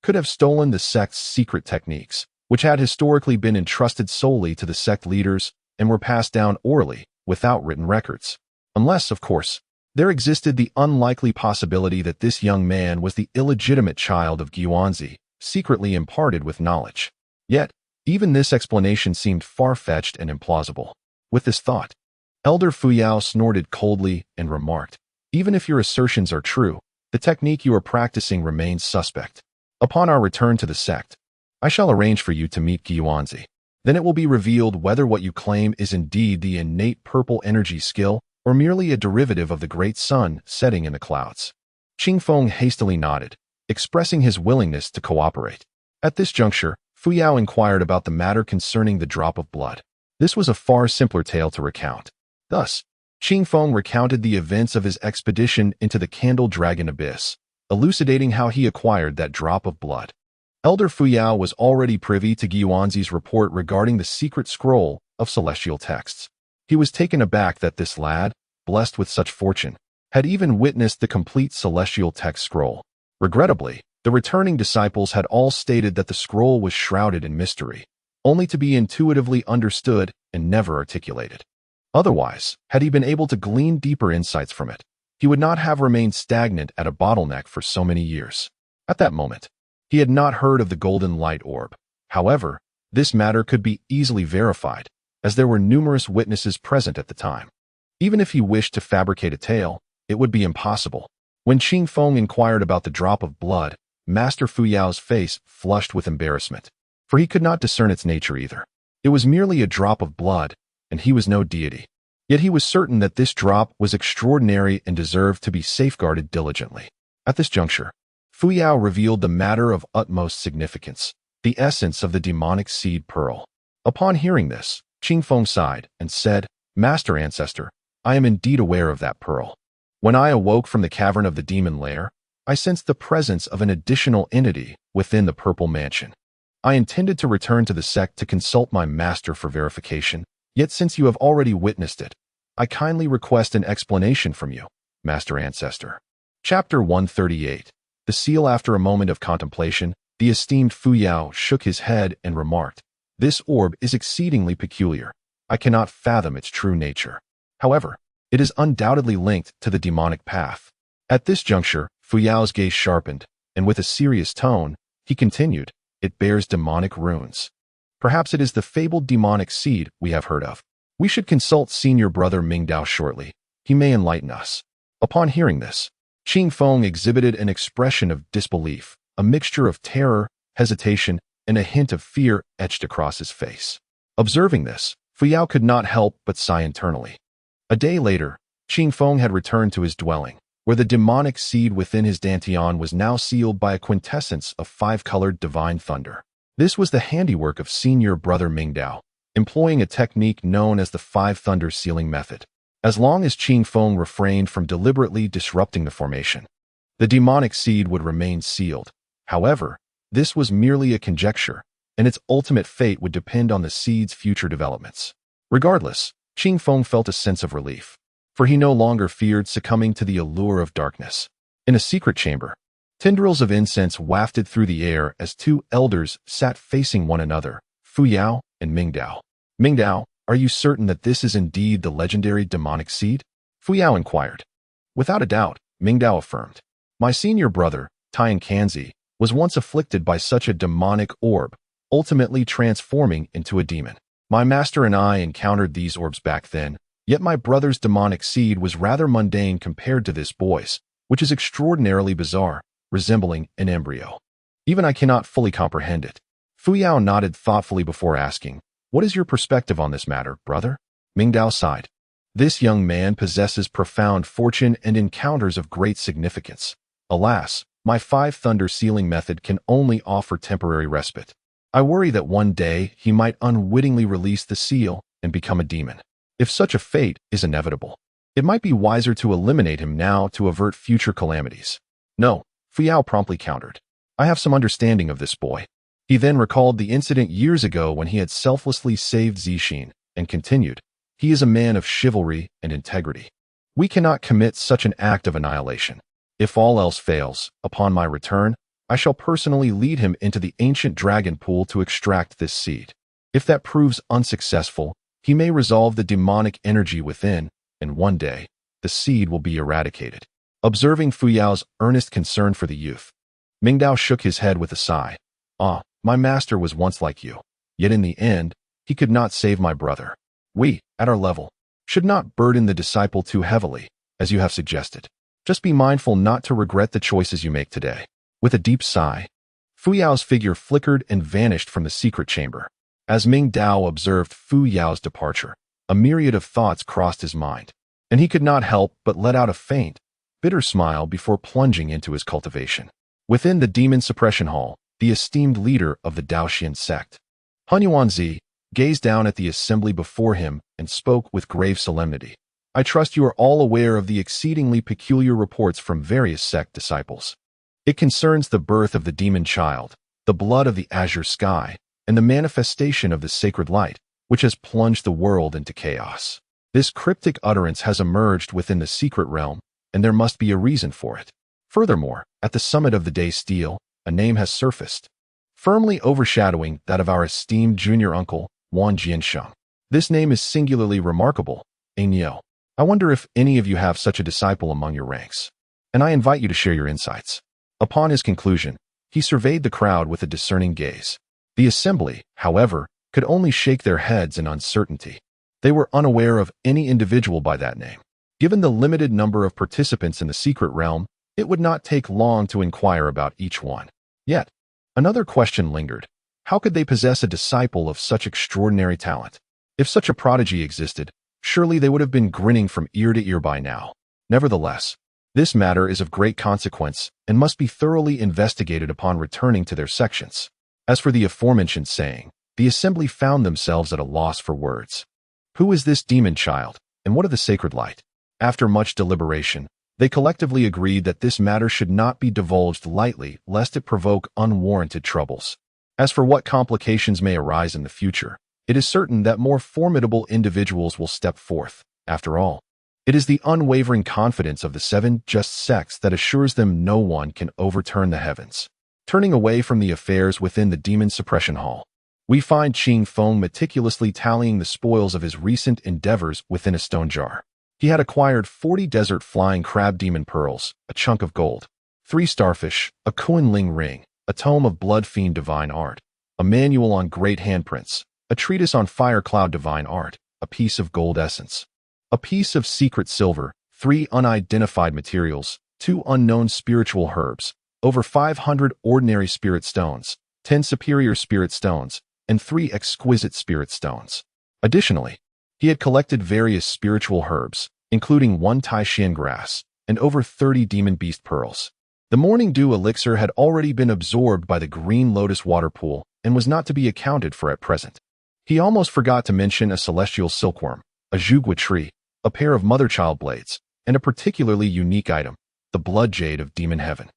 could have stolen the sect's secret techniques, which had historically been entrusted solely to the sect leaders and were passed down orally, without written records. Unless, of course, there existed the unlikely possibility that this young man was the illegitimate child of Guanzi, secretly imparted with knowledge. Yet, even this explanation seemed far-fetched and implausible. With this thought, Elder Fuyao snorted coldly and remarked, "Even if your assertions are true, the technique you are practicing remains suspect. Upon our return to the sect, I shall arrange for you to meet Guanzi. Then it will be revealed whether what you claim is indeed the innate purple energy skill or merely a derivative of the great sun setting in the clouds." Qing Feng hastily nodded, expressing his willingness to cooperate. At this juncture, Fuyao inquired about the matter concerning the drop of blood. This was a far simpler tale to recount. Thus, Qing Feng recounted the events of his expedition into the Candle Dragon Abyss, elucidating how he acquired that drop of blood. Elder Fuyao was already privy to Guanzi's report regarding the secret scroll of celestial texts. He was taken aback that this lad, blessed with such fortune, had even witnessed the complete celestial text scroll. Regrettably, the returning disciples had all stated that the scroll was shrouded in mystery, only to be intuitively understood and never articulated. Otherwise, had he been able to glean deeper insights from it, he would not have remained stagnant at a bottleneck for so many years. At that moment, he had not heard of the golden light orb. However, this matter could be easily verified, as there were numerous witnesses present at the time. Even if he wished to fabricate a tale, it would be impossible. When Qing Feng inquired about the drop of blood, Master Fuyao's face flushed with embarrassment, for he could not discern its nature either. It was merely a drop of blood, and he was no deity. Yet he was certain that this drop was extraordinary and deserved to be safeguarded diligently. At this juncture, Fuyao revealed the matter of utmost significance, the essence of the demonic seed pearl. Upon hearing this, Qing Feng sighed and said, "Master Ancestor, I am indeed aware of that pearl. When I awoke from the cavern of the demon lair, I sensed the presence of an additional entity within the purple mansion. I intended to return to the sect to consult my master for verification, yet since you have already witnessed it, I kindly request an explanation from you, Master Ancestor." Chapter 138. The Seal. After a moment of contemplation, the esteemed Fuyao shook his head and remarked, "This orb is exceedingly peculiar. I cannot fathom its true nature. However, it is undoubtedly linked to the demonic path." At this juncture, Fuyao's gaze sharpened, and with a serious tone, he continued, "It bears demonic runes. Perhaps it is the fabled demonic seed we have heard of. We should consult senior brother Mingdao shortly. He may enlighten us." Upon hearing this, Qing Feng exhibited an expression of disbelief, a mixture of terror, hesitation, and a hint of fear etched across his face. Observing this, Fuyao could not help but sigh internally. A day later, Qing Feng had returned to his dwelling, where the demonic seed within his dantian was now sealed by a quintessence of five-colored divine thunder. This was the handiwork of senior brother Mingdao, employing a technique known as the five thunder sealing method. As long as Qing Feng refrained from deliberately disrupting the formation, the demonic seed would remain sealed. However, this was merely a conjecture, and its ultimate fate would depend on the seed's future developments. Regardless, Qing Feng felt a sense of relief, for he no longer feared succumbing to the allure of darkness. In a secret chamber, tendrils of incense wafted through the air as two elders sat facing one another, Fuyao and Mingdao. "Mingdao, are you certain that this is indeed the legendary demonic seed?" Fuyao inquired. "Without a doubt," Mingdao affirmed. "My senior brother, Tian Kanzi, was once afflicted by such a demonic orb, ultimately transforming into a demon. My master and I encountered these orbs back then, Yet my brother's demonic seed was rather mundane compared to this boy's, which is extraordinarily bizarre, resembling an embryo. Even I cannot fully comprehend it. Fu Yao nodded thoughtfully before asking, "What is your perspective on this matter, brother?" Ming Dao sighed. "This young man possesses profound fortune and encounters of great significance. Alas, my five thunder sealing method can only offer temporary respite. I worry that one day he might unwittingly release the seal and become a demon. If such a fate is inevitable, it might be wiser to eliminate him now to avert future calamities." "No," Fu Yao promptly countered. "I have some understanding of this boy." He then recalled the incident years ago when he had selflessly saved Zixin and continued, "He is a man of chivalry and integrity. We cannot commit such an act of annihilation. If all else fails, upon my return, I shall personally lead him into the ancient dragon pool to extract this seed. If that proves unsuccessful, he may resolve the demonic energy within, and one day, the seed will be eradicated." Observing Fu Yao's earnest concern for the youth, Ming Dao shook his head with a sigh. "Ah, my master was once like you. Yet in the end, he could not save my brother. We, at our level, should not burden the disciple too heavily, as you have suggested. Just be mindful not to regret the choices you make today." With a deep sigh, Fu Yao's figure flickered and vanished from the secret chamber. As Ming Dao observed Fu Yao's departure, a myriad of thoughts crossed his mind, and he could not help but let out a faint, bitter smile before plunging into his cultivation. Within the demon suppression hall, the esteemed leader of the Daoxian sect, Han Yuanzi, gazed down at the assembly before him and spoke with grave solemnity. "I trust you are all aware of the exceedingly peculiar reports from various sect disciples. It concerns the birth of the demon child, the blood of the azure sky, and the manifestation of the sacred light, which has plunged the world into chaos. This cryptic utterance has emerged within the secret realm, and there must be a reason for it. Furthermore, at the summit of the day steel, a name has surfaced, firmly overshadowing that of our esteemed junior uncle, Wang Jiansheng. This name is singularly remarkable, Ainyo. I wonder if any of you have such a disciple among your ranks, and I invite you to share your insights." Upon his conclusion, he surveyed the crowd with a discerning gaze. The assembly, however, could only shake their heads in uncertainty. They were unaware of any individual by that name. Given the limited number of participants in the secret realm, it would not take long to inquire about each one. Yet, another question lingered. How could they possess a disciple of such extraordinary talent? If such a prodigy existed, surely they would have been grinning from ear to ear by now. Nevertheless, this matter is of great consequence and must be thoroughly investigated upon returning to their sections. As for the aforementioned saying, the assembly found themselves at a loss for words. Who is this demon child, and what of the sacred light? After much deliberation, they collectively agreed that this matter should not be divulged lightly lest it provoke unwarranted troubles. As for what complications may arise in the future, it is certain that more formidable individuals will step forth. After all, it is the unwavering confidence of the seven just sects that assures them no one can overturn the heavens. Turning away from the affairs within the demon suppression hall, we find Qing Feng meticulously tallying the spoils of his recent endeavors within a stone jar. He had acquired 40 desert flying crab demon pearls, a chunk of gold, 3 starfish, a Kuan-Ling ring, a tome of blood fiend divine art, a manual on great handprints, a treatise on fire cloud divine art, a piece of gold essence, a piece of secret silver, 3 unidentified materials, 2 unknown spiritual herbs, over 500 ordinary spirit stones, 10 superior spirit stones, and 3 exquisite spirit stones. Additionally, he had collected various spiritual herbs, including 1 Taishan grass, and over 30 demon beast pearls. The morning dew elixir had already been absorbed by the green lotus water pool and was not to be accounted for at present. He almost forgot to mention a celestial silkworm, a zhugua tree, a pair of mother-child blades, and a particularly unique item, the blood jade of demon heaven.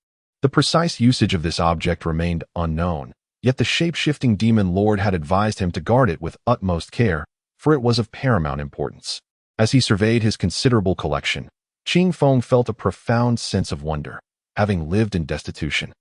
The precise usage of this object remained unknown, yet the shape-shifting demon lord had advised him to guard it with utmost care, for it was of paramount importance. As he surveyed his considerable collection, Qing Feng felt a profound sense of wonder, having lived in destitution.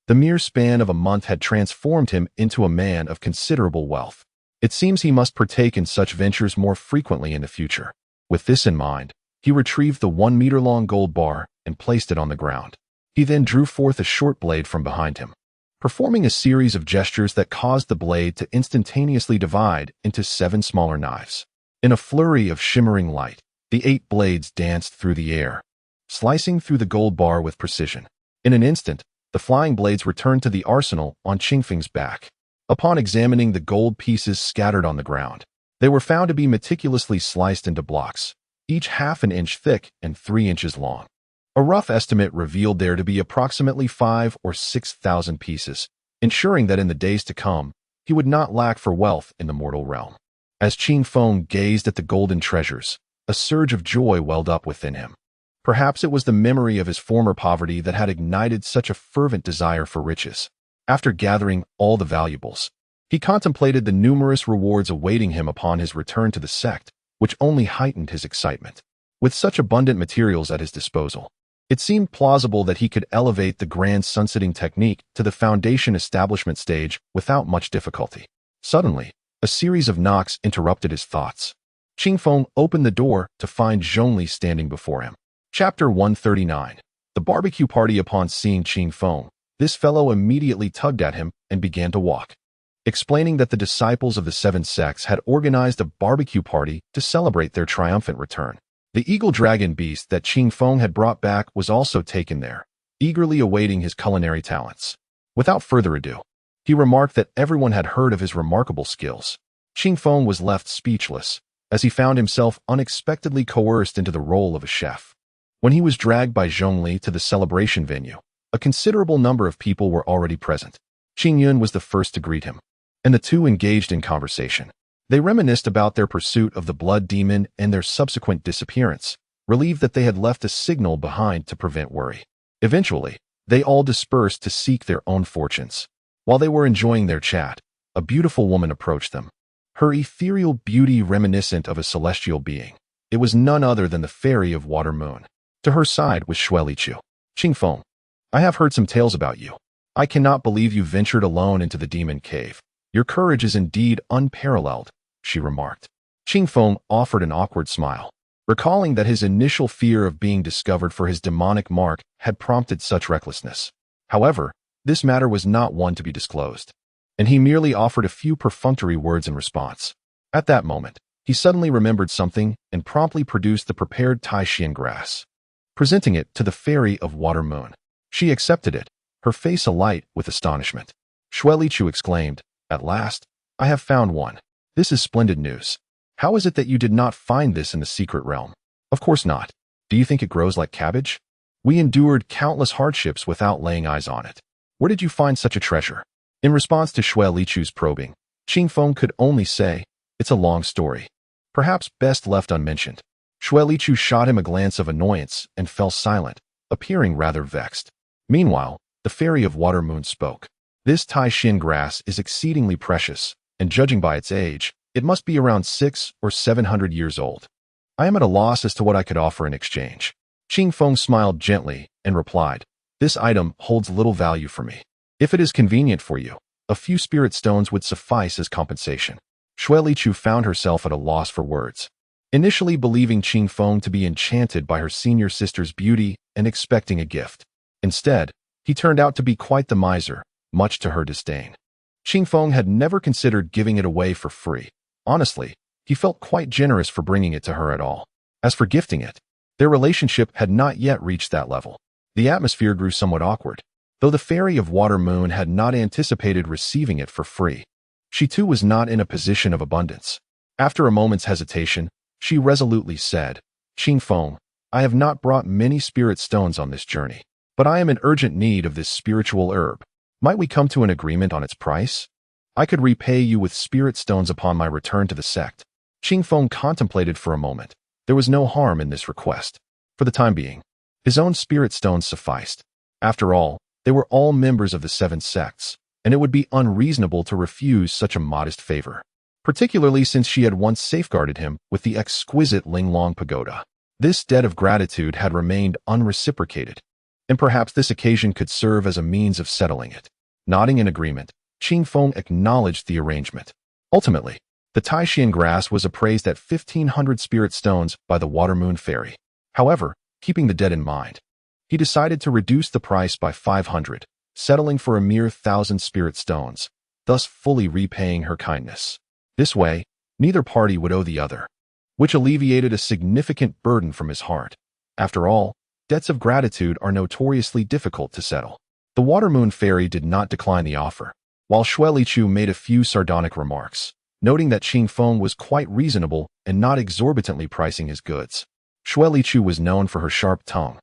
The mere span of a month had transformed him into a man of considerable wealth. It seems he must partake in such ventures more frequently in the future. With this in mind, he retrieved the 1-meter-long gold bar and placed it on the ground. He then drew forth a short blade from behind him, performing a series of gestures that caused the blade to instantaneously divide into 7 smaller knives. In a flurry of shimmering light, The 8 blades danced through the air, slicing through the gold bar with precision. In an instant, the flying blades returned to the arsenal on Qingfeng's back. Upon examining the gold pieces scattered on the ground, they were found to be meticulously sliced into blocks, each half an inch thick and 3 inches long. A rough estimate revealed there to be approximately 5,000 or 6,000 pieces, ensuring that in the days to come, he would not lack for wealth in the mortal realm. As Qingfeng gazed at the golden treasures, a surge of joy welled up within him. Perhaps it was the memory of his former poverty that had ignited such a fervent desire for riches. After gathering all the valuables, he contemplated the numerous rewards awaiting him upon his return to the sect, which only heightened his excitement. With such abundant materials at his disposal, it seemed plausible that he could elevate the grand sunsetting technique to the foundation establishment stage without much difficulty. Suddenly, a series of knocks interrupted his thoughts. Qingfeng opened the door to find Zhongli standing before him. Chapter 139. The barbecue party. Upon seeing Qingfeng, this fellow immediately tugged at him and began to walk, explaining that the disciples of the 7 sects had organized a barbecue party to celebrate their triumphant return. The eagle dragon beast that Qingfeng had brought back was also taken there, eagerly awaiting his culinary talents. Without further ado, he remarked that everyone had heard of his remarkable skills. Qingfeng was left speechless, as he found himself unexpectedly coerced into the role of a chef. When he was dragged by Zhongli to the celebration venue, a considerable number of people were already present. Qingyun was the first to greet him, and the two engaged in conversation. They reminisced about their pursuit of the blood demon and their subsequent disappearance, relieved that they had left a signal behind to prevent worry. Eventually, they all dispersed to seek their own fortunes. While they were enjoying their chat, a beautiful woman approached them, her ethereal beauty reminiscent of a celestial being. It was none other than the fairy of Water Moon. To her side was Xuelichu. Qingfeng, I have heard some tales about you. I cannot believe you ventured alone into the demon cave. Your courage is indeed unparalleled, she remarked. Qingfeng offered an awkward smile, recalling that his initial fear of being discovered for his demonic mark had prompted such recklessness. However, this matter was not one to be disclosed, and he merely offered a few perfunctory words in response. At that moment, he suddenly remembered something and promptly produced the prepared Taishan grass, presenting it to the fairy of Water Moon. She accepted it, her face alight with astonishment. Xuelichu exclaimed, At last, I have found one. This is splendid news. How is it that you did not find this in the secret realm? Of course not. Do you think it grows like cabbage? We endured countless hardships without laying eyes on it. Where did you find such a treasure? In response to Xuelichu's probing, Qingfeng could only say, It's a long story, perhaps best left unmentioned. Xuelichu shot him a glance of annoyance and fell silent, appearing rather vexed. Meanwhile, the fairy of Water Moon spoke. This Taishan grass is exceedingly precious, and judging by its age, it must be around 600 or 700 years old. I am at a loss as to what I could offer in exchange. Qingfeng smiled gently and replied, This item holds little value for me. If it is convenient for you, a few spirit stones would suffice as compensation. Xuelichu found herself at a loss for words, initially believing Qingfeng to be enchanted by her senior sister's beauty and expecting a gift. Instead, he turned out to be quite the miser, much to her disdain. Qingfeng had never considered giving it away for free. Honestly, he felt quite generous for bringing it to her at all. As for gifting it, their relationship had not yet reached that level. The atmosphere grew somewhat awkward, though the fairy of Water Moon had not anticipated receiving it for free. She too was not in a position of abundance. After a moment's hesitation, she resolutely said, Qingfeng, I have not brought many spirit stones on this journey, but I am in urgent need of this spiritual herb. Might we come to an agreement on its price? I could repay you with spirit stones upon my return to the sect. Qingfeng contemplated for a moment. There was no harm in this request. For the time being, his own spirit stones sufficed. After all, they were all members of the 7 sects, and it would be unreasonable to refuse such a modest favor, particularly since she had once safeguarded him with the exquisite Linglong Pagoda. This debt of gratitude had remained unreciprocated, and perhaps this occasion could serve as a means of settling it. Nodding in agreement, Qingfeng acknowledged the arrangement. Ultimately, the Taishan grass was appraised at 1,500 spirit stones by the Water Moon Fairy. However, keeping the debt in mind, he decided to reduce the price by 500, settling for a mere 1,000 spirit stones, thus fully repaying her kindness. This way, neither party would owe the other. which alleviated a significant burden from his heart. After all, debts of gratitude are notoriously difficult to settle. The Water Moon Fairy did not decline the offer, while Xue Liqiu made a few sardonic remarks, noting that Qing Feng was quite reasonable and not exorbitantly pricing his goods. Xue Liqiu was known for her sharp tongue,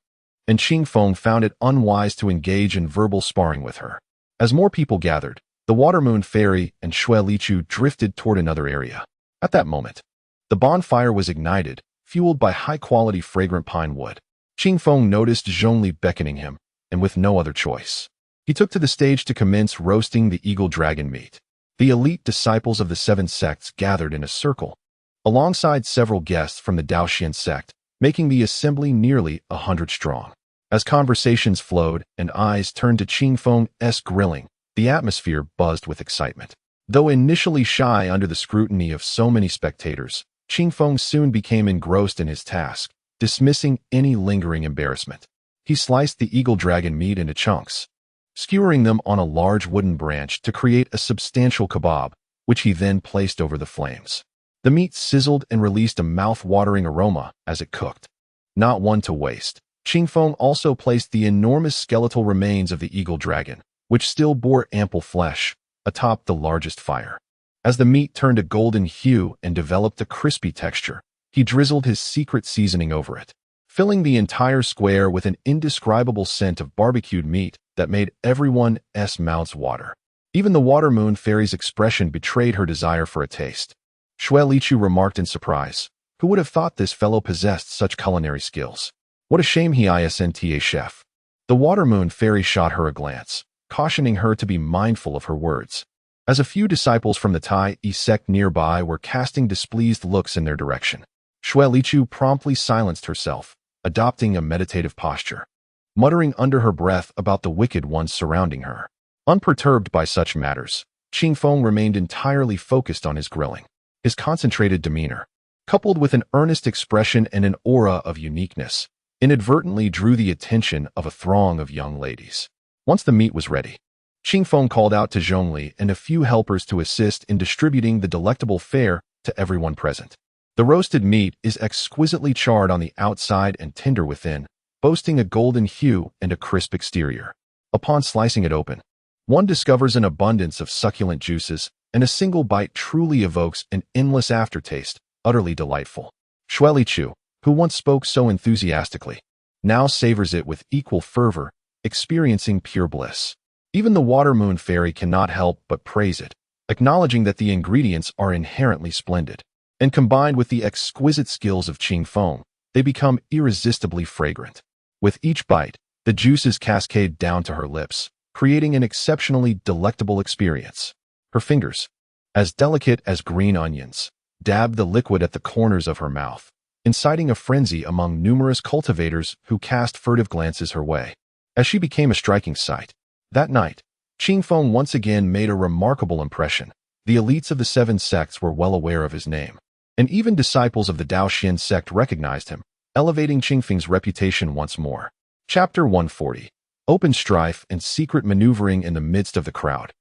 and Qing Feng found it unwise to engage in verbal sparring with her. As more people gathered, the Water Moon Fairy and Xue Liqiu drifted toward another area. At that moment, the bonfire was ignited, fueled by high-quality fragrant pine wood. Qing Feng noticed Zhongli beckoning him, and with no other choice, he took to the stage to commence roasting the eagle dragon meat. The elite disciples of the 7 sects gathered in a circle, alongside several guests from the Daoxian sect, making the assembly nearly 100 strong. As conversations flowed and eyes turned to Qing Feng's grilling, the atmosphere buzzed with excitement. Though initially shy under the scrutiny of so many spectators, Qing Feng soon became engrossed in his task, dismissing any lingering embarrassment. He sliced the eagle dragon meat into chunks, skewering them on a large wooden branch to create a substantial kebab, which he then placed over the flames. The meat sizzled and released a mouth-watering aroma as it cooked. Not one to waste, Qing Feng also placed the enormous skeletal remains of the eagle dragon, which still bore ample flesh, atop the largest fire. As the meat turned a golden hue and developed a crispy texture, he drizzled his secret seasoning over it, filling the entire square with an indescribable scent of barbecued meat that made everyone's mouths water. Even the Water Moon Fairy's expression betrayed her desire for a taste. Xue Liqiu remarked in surprise, "Who would have thought this fellow possessed such culinary skills? What a shame he isn't a chef." The Water Moon Fairy shot her a glance, cautioning her to be mindful of her words, as a few disciples from the Tai sect nearby were casting displeased looks in their direction. Xue Liqiu promptly silenced herself, adopting a meditative posture, muttering under her breath about the wicked ones surrounding her. Unperturbed by such matters, Qing Feng remained entirely focused on his grilling. His concentrated demeanor, coupled with an earnest expression and an aura of uniqueness, inadvertently drew the attention of a throng of young ladies. Once the meat was ready, Qing Feng called out to Zhongli and a few helpers to assist in distributing the delectable fare to everyone present. The roasted meat is exquisitely charred on the outside and tender within, boasting a golden hue and a crisp exterior. Upon slicing it open, one discovers an abundance of succulent juices, and a single bite truly evokes an endless aftertaste, utterly delightful. Xue Liqiu, who once spoke so enthusiastically, now savors it with equal fervor, experiencing pure bliss. Even the Water Moon Fairy cannot help but praise it, acknowledging that the ingredients are inherently splendid, and combined with the exquisite skills of Qing Feng, they become irresistibly fragrant. With each bite, the juices cascade down to her lips, creating an exceptionally delectable experience. Her fingers, as delicate as green onions, dabbed the liquid at the corners of her mouth, inciting a frenzy among numerous cultivators who cast furtive glances her way. As she became a striking sight, that night, Qing Feng once again made a remarkable impression. The elites of the 7 sects were well aware of his name, and even disciples of the Daoxian sect recognized him, elevating Qing Feng's reputation once more. Chapter 140. Open strife and secret maneuvering in the midst of the crowd.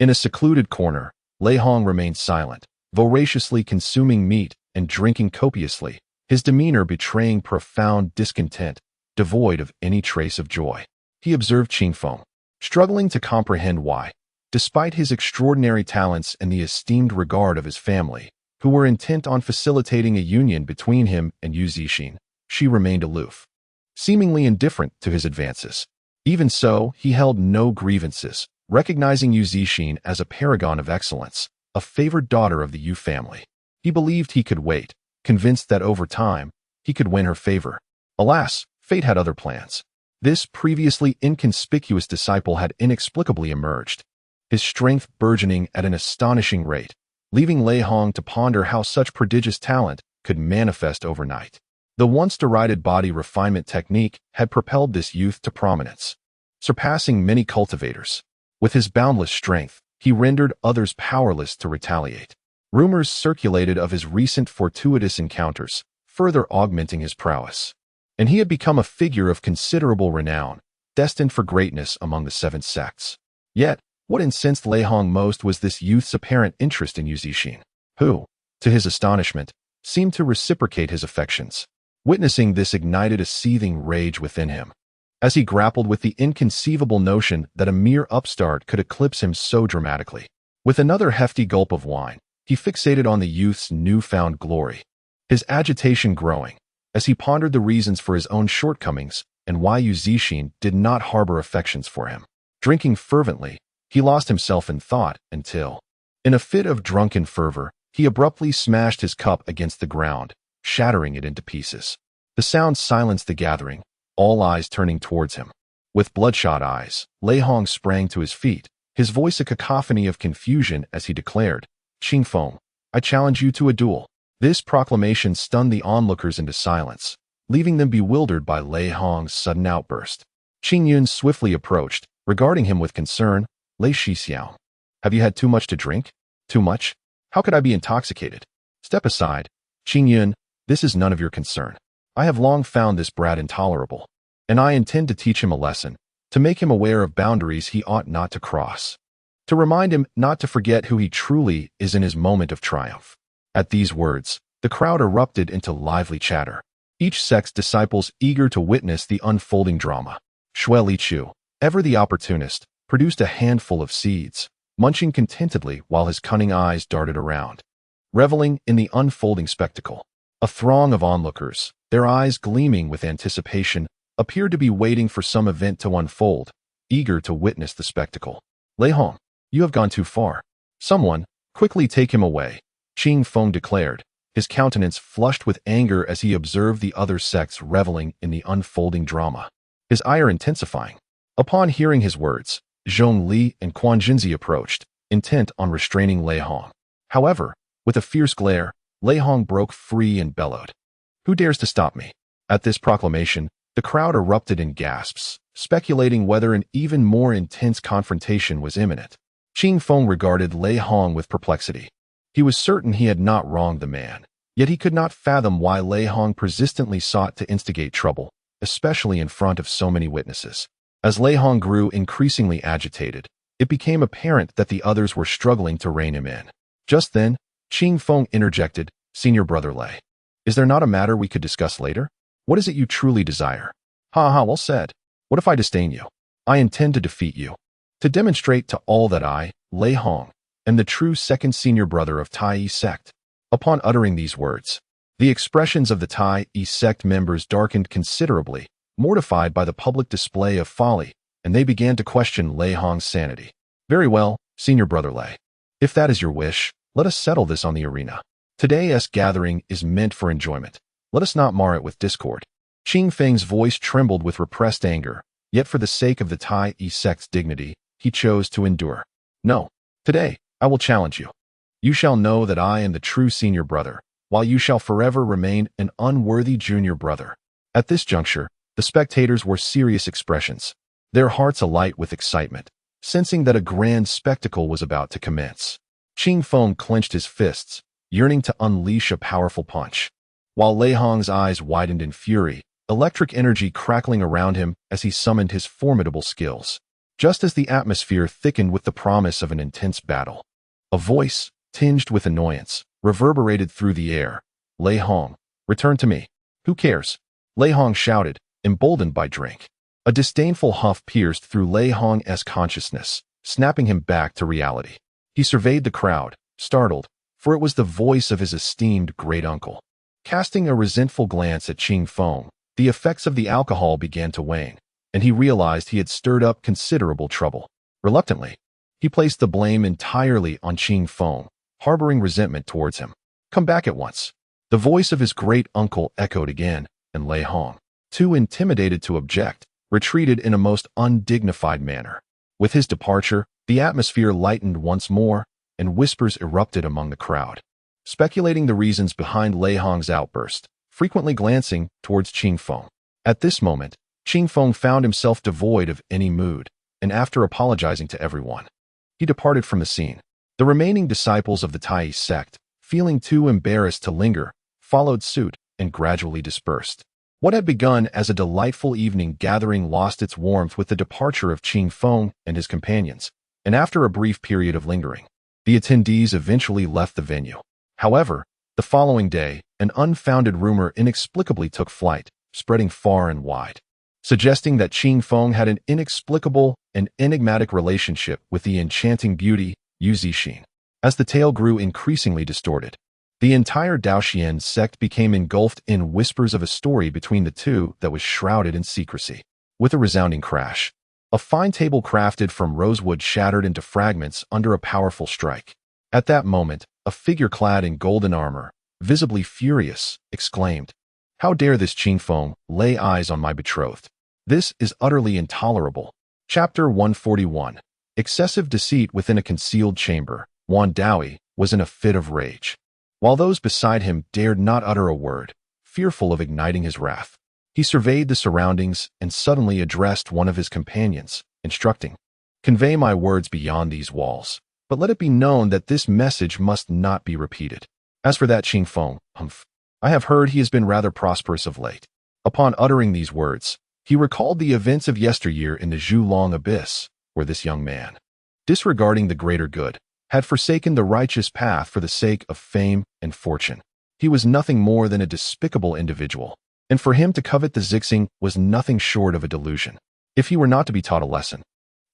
In a secluded corner, Lei Hong remained silent, voraciously consuming meat and drinking copiously, his demeanor betraying profound discontent, devoid of any trace of joy. He observed Qing Feng, struggling to comprehend why, despite his extraordinary talents and the esteemed regard of his family, who were intent on facilitating a union between him and Yu Zixin, she remained aloof, seemingly indifferent to his advances. Even so, he held no grievances, recognizing Yu Zixin as a paragon of excellence, a favored daughter of the Yu family. He believed he could wait, convinced that over time, he could win her favor. Alas, fate had other plans. This previously inconspicuous disciple had inexplicably emerged, his strength burgeoning at an astonishing rate, leaving Lei Hong to ponder how such prodigious talent could manifest overnight. The once derided body refinement technique had propelled this youth to prominence, surpassing many cultivators. With his boundless strength, he rendered others powerless to retaliate. Rumors circulated of his recent fortuitous encounters, further augmenting his prowess. And he had become a figure of considerable renown, destined for greatness among the 7 sects. Yet, what incensed Lei Hong most was this youth's apparent interest in Yu Zixin, who, to his astonishment, seemed to reciprocate his affections. Witnessing this ignited a seething rage within him, as he grappled with the inconceivable notion that a mere upstart could eclipse him so dramatically. With another hefty gulp of wine, he fixated on the youth's newfound glory, his agitation growing as he pondered the reasons for his own shortcomings and why Yu Zixin did not harbor affections for him. Drinking fervently, he lost himself in thought until, in a fit of drunken fervor, he abruptly smashed his cup against the ground, shattering it into pieces. The sound silenced the gathering, all eyes turning towards him. With bloodshot eyes, Lei Hong sprang to his feet, his voice a cacophony of confusion as he declared, "Qing Feng, I challenge you to a duel." This proclamation stunned the onlookers into silence, leaving them bewildered by Lei Hong's sudden outburst. Qing Yun swiftly approached, regarding him with concern. "Lei Shixiao, have you had too much to drink?" "Too much? How could I be intoxicated?" "Step aside, Qing Yun, this is none of your concern. I have long found this brat intolerable, and I intend to teach him a lesson, to make him aware of boundaries he ought not to cross, to remind him not to forget who he truly is in his moment of triumph." At these words, the crowd erupted into lively chatter, each sect's disciples eager to witness the unfolding drama. Xue Liqiu, ever the opportunist, produced a handful of seeds, munching contentedly while his cunning eyes darted around, reveling in the unfolding spectacle. A throng of onlookers, their eyes gleaming with anticipation, appeared to be waiting for some event to unfold, eager to witness the spectacle. "Lei Hong, you have gone too far. Someone, quickly take him away," Qing Feng declared, his countenance flushed with anger as he observed the other sects reveling in the unfolding drama, his ire intensifying. Upon hearing his words, Zhong Li and Quan Jinzi approached, intent on restraining Lei Hong. However, with a fierce glare, Lei Hong broke free and bellowed, "Who dares to stop me?" At this proclamation, the crowd erupted in gasps, speculating whether an even more intense confrontation was imminent. Qing Feng regarded Lei Hong with perplexity. He was certain he had not wronged the man, yet he could not fathom why Lei Hong persistently sought to instigate trouble, especially in front of so many witnesses. As Lei Hong grew increasingly agitated, it became apparent that the others were struggling to rein him in. Just then, Qing Feng interjected, "Senior brother Lei, is there not a matter we could discuss later? What is it you truly desire?" "Ha ha, well said. What if I disdain you? I intend to defeat you, to demonstrate to all that I, Lei Hong, am the true second senior brother of Tai Yi sect." Upon uttering these words, the expressions of the Tai Yi sect members darkened considerably, mortified by the public display of folly, and they began to question Lei Hong's sanity. "Very well, senior brother Lei. If that is your wish, let us settle this on the arena. Today's gathering is meant for enjoyment. Let us not mar it with discord." Qing Feng's voice trembled with repressed anger, yet for the sake of the Tai Yi sect's dignity, he chose to endure. "No, today, I will challenge you. You shall know that I am the true senior brother, while you shall forever remain an unworthy junior brother." At this juncture, the spectators wore serious expressions, their hearts alight with excitement, sensing that a grand spectacle was about to commence. Qing Feng clenched his fists, yearning to unleash a powerful punch, while Lei Hong's eyes widened in fury, electric energy crackling around him as he summoned his formidable skills. Just as the atmosphere thickened with the promise of an intense battle, a voice, tinged with annoyance, reverberated through the air. "Lei Hong, return to me." "Who cares?" Lei Hong shouted, emboldened by drink. A disdainful huff pierced through Lei Hong's consciousness, snapping him back to reality. He surveyed the crowd, startled, for it was the voice of his esteemed great-uncle. Casting a resentful glance at Qing Feng, the effects of the alcohol began to wane, and he realized he had stirred up considerable trouble. Reluctantly, he placed the blame entirely on Qing Feng, harboring resentment towards him. "Come back at once." The voice of his great-uncle echoed again, and Lei Hong, too intimidated to object, retreated in a most undignified manner. With his departure, the atmosphere lightened once more, and whispers erupted among the crowd, speculating the reasons behind Lei Hong's outburst, frequently glancing towards Qing Feng. At this moment, Qing Feng found himself devoid of any mood, and after apologizing to everyone, he departed from the scene. The remaining disciples of the Tai Yi sect, feeling too embarrassed to linger, followed suit and gradually dispersed. What had begun as a delightful evening gathering lost its warmth with the departure of Qing Feng and his companions, and after a brief period of lingering, the attendees eventually left the venue. However, the following day, an unfounded rumor inexplicably took flight, spreading far and wide, suggesting that Qing Feng had an inexplicable and enigmatic relationship with the enchanting beauty, Yu Zixin. As the tale grew increasingly distorted, the entire Daoxian sect became engulfed in whispers of a story between the two that was shrouded in secrecy. With a resounding crash, a fine table crafted from rosewood shattered into fragments under a powerful strike. At that moment, a figure clad in golden armor, visibly furious, exclaimed, "How dare this Qing Feng lay eyes on my betrothed? This is utterly intolerable." Chapter 141. Excessive deceit within a concealed chamber. Wan Daoyi was in a fit of rage, while those beside him dared not utter a word, fearful of igniting his wrath. He surveyed the surroundings and suddenly addressed one of his companions, instructing, "Convey my words beyond these walls, but let it be known that this message must not be repeated. As for that Qing Feng, I have heard he has been rather prosperous of late." Upon uttering these words, he recalled the events of yesteryear in the Zhulong abyss, where this young man, disregarding the greater good, had forsaken the righteous path for the sake of fame and fortune. He was nothing more than a despicable individual, and for him to covet the Zixing was nothing short of a delusion. If he were not to be taught a lesson,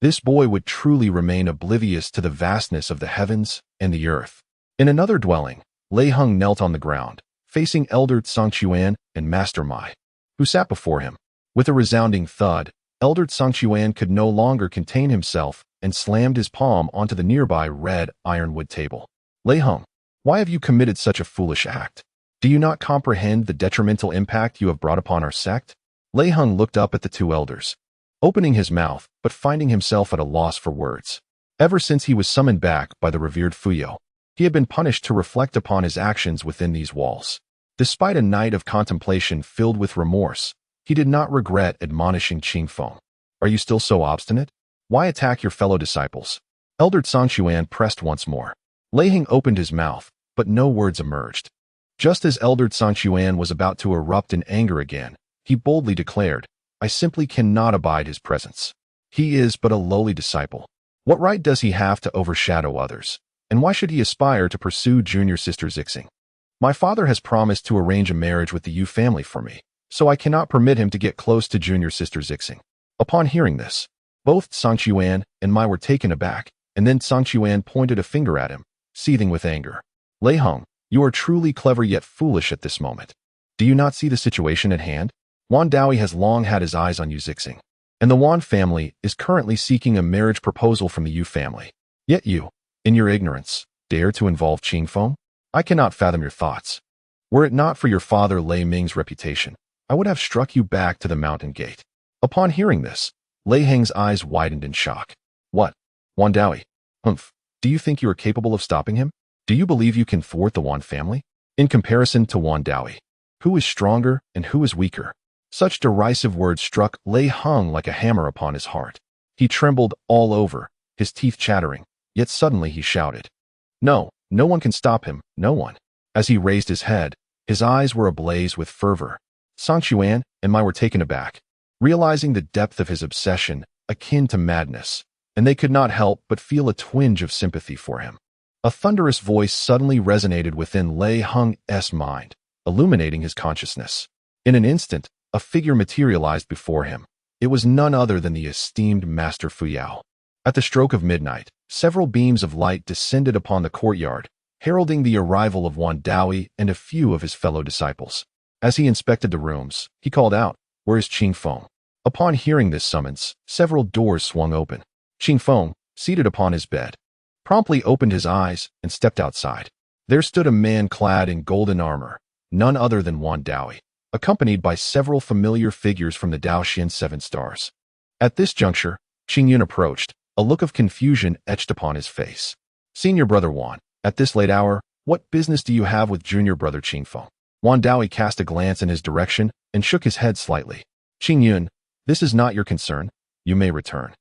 this boy would truly remain oblivious to the vastness of the heavens and the earth. In another dwelling, Lei Heng knelt on the ground, facing Elder Tsangchuan and Master Mai, who sat before him. With a resounding thud, Elder Tsangchuan could no longer contain himself and slammed his palm onto the nearby red ironwood table. "Lei Heng, why have you committed such a foolish act? Do you not comprehend the detrimental impact you have brought upon our sect?" Lei Heng looked up at the two elders, opening his mouth but finding himself at a loss for words. Ever since he was summoned back by the revered Fuyo, he had been punished to reflect upon his actions within these walls. Despite a night of contemplation filled with remorse, he did not regret admonishing Qing Feng. "Are you still so obstinate? Why attack your fellow disciples?" Elder Tsangchuan pressed once more. Lei Heng opened his mouth, but no words emerged. Just as Elder Tsangchuan was about to erupt in anger again, he boldly declared, "I simply cannot abide his presence. He is but a lowly disciple. What right does he have to overshadow others? And why should he aspire to pursue junior sister Zixing? My father has promised to arrange a marriage with the Yu family for me, so I cannot permit him to get close to junior sister Zixing." Upon hearing this, both Tsangchuan and Mai were taken aback, and then Tsangchuan pointed a finger at him, seething with anger. "Lei Heng, you are truly clever yet foolish at this moment. Do you not see the situation at hand? Wan Daoyi has long had his eyes on Yu Zixing, and the Wan family is currently seeking a marriage proposal from the Yu family. Yet you, in your ignorance, dare to involve Qing Feng? I cannot fathom your thoughts. Were it not for your father Lei Ming's reputation, I would have struck you back to the mountain gate." Upon hearing this, Lei Heng's eyes widened in shock. "What? Wan Daoyi? Do you think you are capable of stopping him? Do you believe you can thwart the Wan family? In comparison to Wan Daoyi, who is stronger and who is weaker?" Such derisive words struck Lei Heng like a hammer upon his heart. He trembled all over, his teeth chattering, yet suddenly he shouted, "No, no one can stop him, no one." As he raised his head, his eyes were ablaze with fervor. Tsangchuan and Mai were taken aback, realizing the depth of his obsession, akin to madness, and they could not help but feel a twinge of sympathy for him. A thunderous voice suddenly resonated within Lei Heng's mind, illuminating his consciousness. In an instant, a figure materialized before him. It was none other than the esteemed Master Fuyao. At the stroke of midnight, several beams of light descended upon the courtyard, heralding the arrival of Wan Daoyi and a few of his fellow disciples. As he inspected the rooms, he called out, "Where is Qing Feng?" Upon hearing this summons, several doors swung open. Qing Feng, seated upon his bed, promptly opened his eyes and stepped outside. There stood a man clad in golden armor, none other than Wan Daoyi, accompanied by several familiar figures from the Daoxian Seven Stars. At this juncture, Qing Yun approached, a look of confusion etched upon his face. "Senior brother Wan, at this late hour, what business do you have with junior brother Qing Feng?" Wan Daoyi cast a glance in his direction and shook his head slightly. "Qing Yun, this is not your concern. You may return.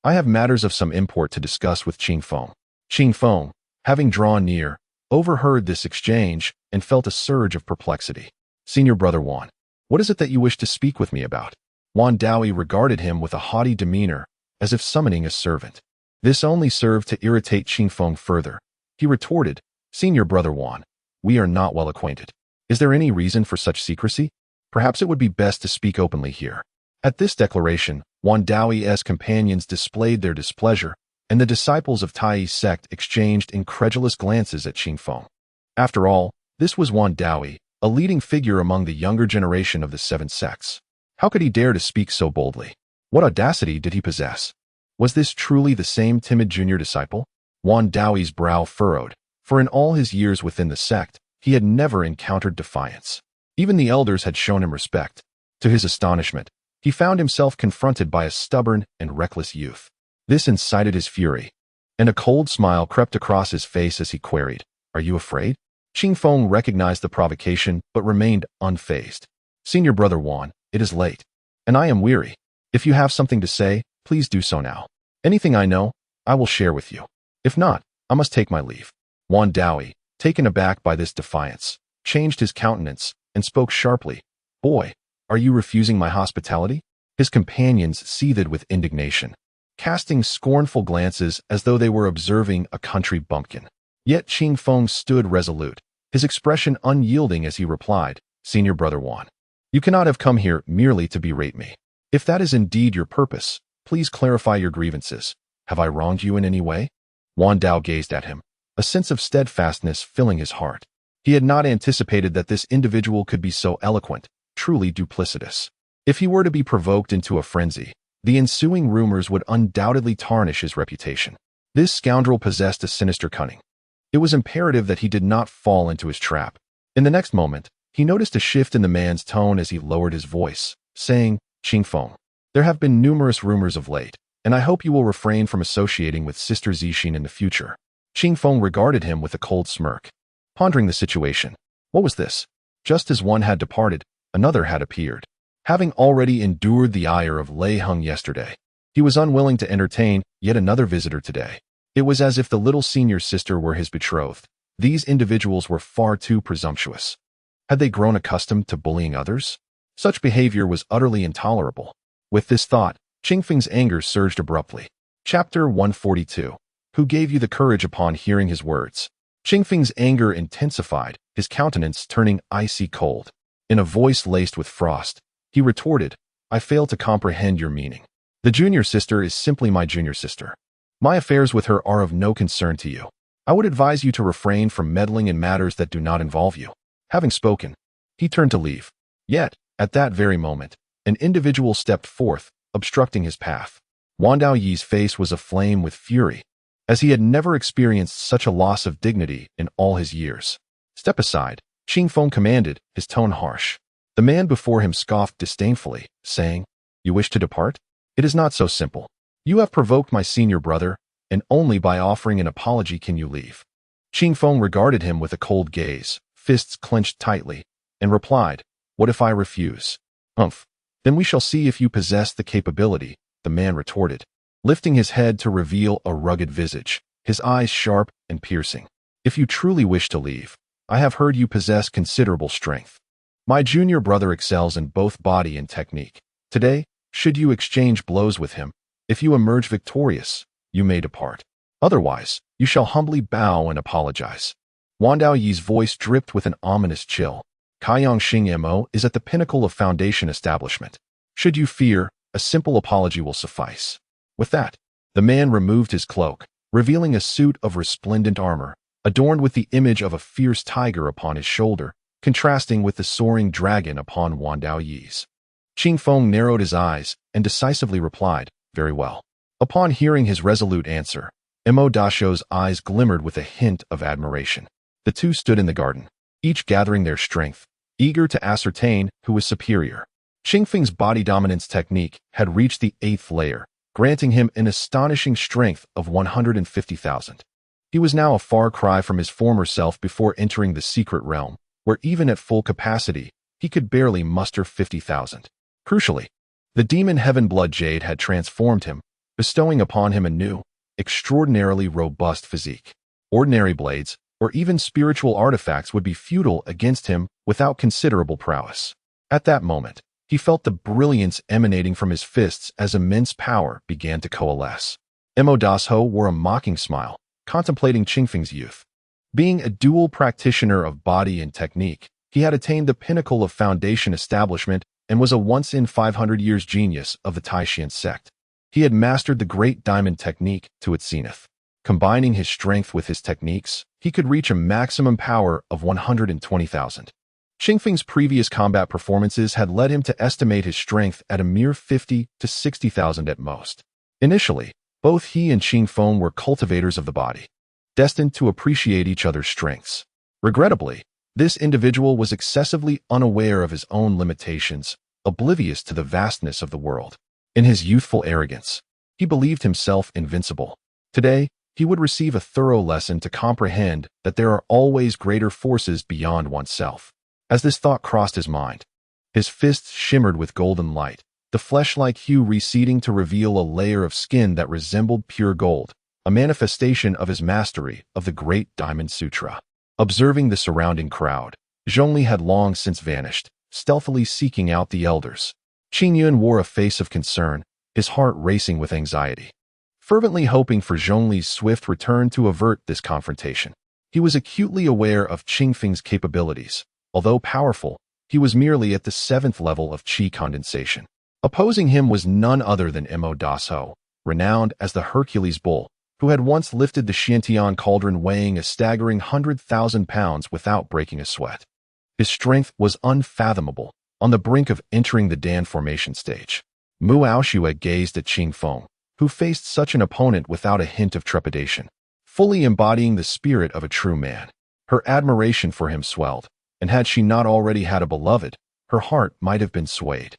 I have matters of some import to discuss with Qing Feng." Qing Feng, having drawn near, overheard this exchange and felt a surge of perplexity. "Senior brother Wan, what is it that you wish to speak with me about?" Wan Daoyi regarded him with a haughty demeanor, as if summoning a servant. This only served to irritate Qing Feng further. He retorted, "Senior brother Wan, we are not well acquainted. Is there any reason for such secrecy? Perhaps it would be best to speak openly here. At this declaration, Wan Daoi's companions displayed their displeasure, and the disciples of Tai's sect exchanged incredulous glances at Qingfeng. After all, this was Wan Dao, a leading figure among the younger generation of the seven sects. How could he dare to speak so boldly? What audacity did he possess? Was this truly the same timid junior disciple? Wan Daoi's brow furrowed, for in all his years within the sect, he had never encountered defiance. Even the elders had shown him respect. To his astonishment, he found himself confronted by a stubborn and reckless youth. This incited his fury, and a cold smile crept across his face as he queried, "Are you afraid?" Qingfeng recognized the provocation but remained unfazed. "Senior brother Wan, it is late, and I am weary. If you have something to say, please do so now. Anything I know, I will share with you. If not, I must take my leave." Wan Dao, taken aback by this defiance, changed his countenance and spoke sharply, "Boy, are you refusing my hospitality?" His companions seethed with indignation, casting scornful glances as though they were observing a country bumpkin. Yet Qingfeng stood resolute, his expression unyielding as he replied, "Senior brother Wan, you cannot have come here merely to berate me. If that is indeed your purpose, please clarify your grievances. Have I wronged you in any way?" Wan Dao gazed at him, a sense of steadfastness filling his heart. He had not anticipated that this individual could be so eloquent, truly duplicitous. If he were to be provoked into a frenzy, the ensuing rumors would undoubtedly tarnish his reputation. This scoundrel possessed a sinister cunning. It was imperative that he did not fall into his trap. In the next moment, he noticed a shift in the man's tone as he lowered his voice, saying, "Qingfeng, there have been numerous rumors of late, and I hope you will refrain from associating with Sister Zixin in the future." Qingfeng regarded him with a cold smirk, pondering the situation. What was this? Just as one had departed, another had appeared. Having already endured the ire of Lei Heng yesterday, he was unwilling to entertain yet another visitor today. It was as if the little senior sister were his betrothed. These individuals were far too presumptuous. Had they grown accustomed to bullying others? Such behavior was utterly intolerable. With this thought, Qingfeng's anger surged abruptly. Chapter 142. Who gave you the courage upon hearing his words? Qingfeng's anger intensified, his countenance turning icy cold. In a voice laced with frost, he retorted, "I fail to comprehend your meaning. The junior sister is simply my junior sister. My affairs with her are of no concern to you. I would advise you to refrain from meddling in matters that do not involve you." Having spoken, he turned to leave. Yet, at that very moment, an individual stepped forth, obstructing his path. Wan Daoyi's face was aflame with fury, as he had never experienced such a loss of dignity in all his years. "Step aside," Qingfeng commanded, his tone harsh. The man before him scoffed disdainfully, saying, "You wish to depart? It is not so simple. You have provoked my senior brother, and only by offering an apology can you leave." Qingfeng regarded him with a cold gaze, fists clenched tightly, and replied, "What if I refuse?" "Humph. Then we shall see if you possess the capability," the man retorted, lifting his head to reveal a rugged visage, his eyes sharp and piercing. "If you truly wish to leave, I have heard you possess considerable strength. My junior brother excels in both body and technique. Today, should you exchange blows with him, if you emerge victorious, you may depart. Otherwise, you shall humbly bow and apologize." Wan Daoyi's voice dripped with an ominous chill. Kaiyang Xing Mo is at the pinnacle of foundation establishment. Should you fear, a simple apology will suffice. With that, the man removed his cloak, revealing a suit of resplendent armor, adorned with the image of a fierce tiger upon his shoulder, contrasting with the soaring dragon upon Wan Daoyi's. Qingfeng narrowed his eyes and decisively replied, "Very well." Upon hearing his resolute answer, Mo Dasho's eyes glimmered with a hint of admiration. The two stood in the garden, each gathering their strength, eager to ascertain who was superior. Qingfeng's body dominance technique had reached the 8th layer, granting him an astonishing strength of 150,000. He was now a far cry from his former self before entering the secret realm, where even at full capacity, he could barely muster 50,000. Crucially, the demon Heaven Blood Jade had transformed him, bestowing upon him a new, extraordinarily robust physique. Ordinary blades, or even spiritual artifacts would be futile against him without considerable prowess. At that moment, he felt the brilliance emanating from his fists as immense power began to coalesce. Mo Dasho wore a mocking smile, contemplating Qingfeng's youth. Being a dual practitioner of body and technique, He had attained the pinnacle of foundation establishment and was a once-in-500 years genius of the Taishan sect. He had mastered the Great Diamond technique to its zenith. Combining his strength with his techniques, he could reach a maximum power of 120,000. Qingfeng's previous combat performances had led him to estimate his strength at a mere 50 to 60,000 at most. Initially, both he and Qingfeng were cultivators of the body, destined to appreciate each other's strengths. Regrettably, this individual was excessively unaware of his own limitations, oblivious to the vastness of the world. In his youthful arrogance, he believed himself invincible. Today, he would receive a thorough lesson to comprehend that there are always greater forces beyond oneself. As this thought crossed his mind, his fists shimmered with golden light, the flesh-like hue receding to reveal a layer of skin that resembled pure gold, a manifestation of his mastery of the Great Diamond Sutra. Observing the surrounding crowd, Zhongli had long since vanished, stealthily seeking out the elders. Qin Yun wore a face of concern, his heart racing with anxiety, fervently hoping for Zhongli's swift return to avert this confrontation. He was acutely aware of Qingfeng's capabilities. Although powerful, he was merely at the 7th level of qi condensation. Opposing him was none other than Mo Daso, renowned as the Hercules Bull, who had once lifted the Xiantian cauldron weighing a staggering 100,000 pounds without breaking a sweat. His strength was unfathomable, on the brink of entering the Dan formation stage. Mu Aoshue gazed at Qingfeng, who faced such an opponent without a hint of trepidation, fully embodying the spirit of a true man. Her admiration for him swelled, and had she not already had a beloved, her heart might have been swayed.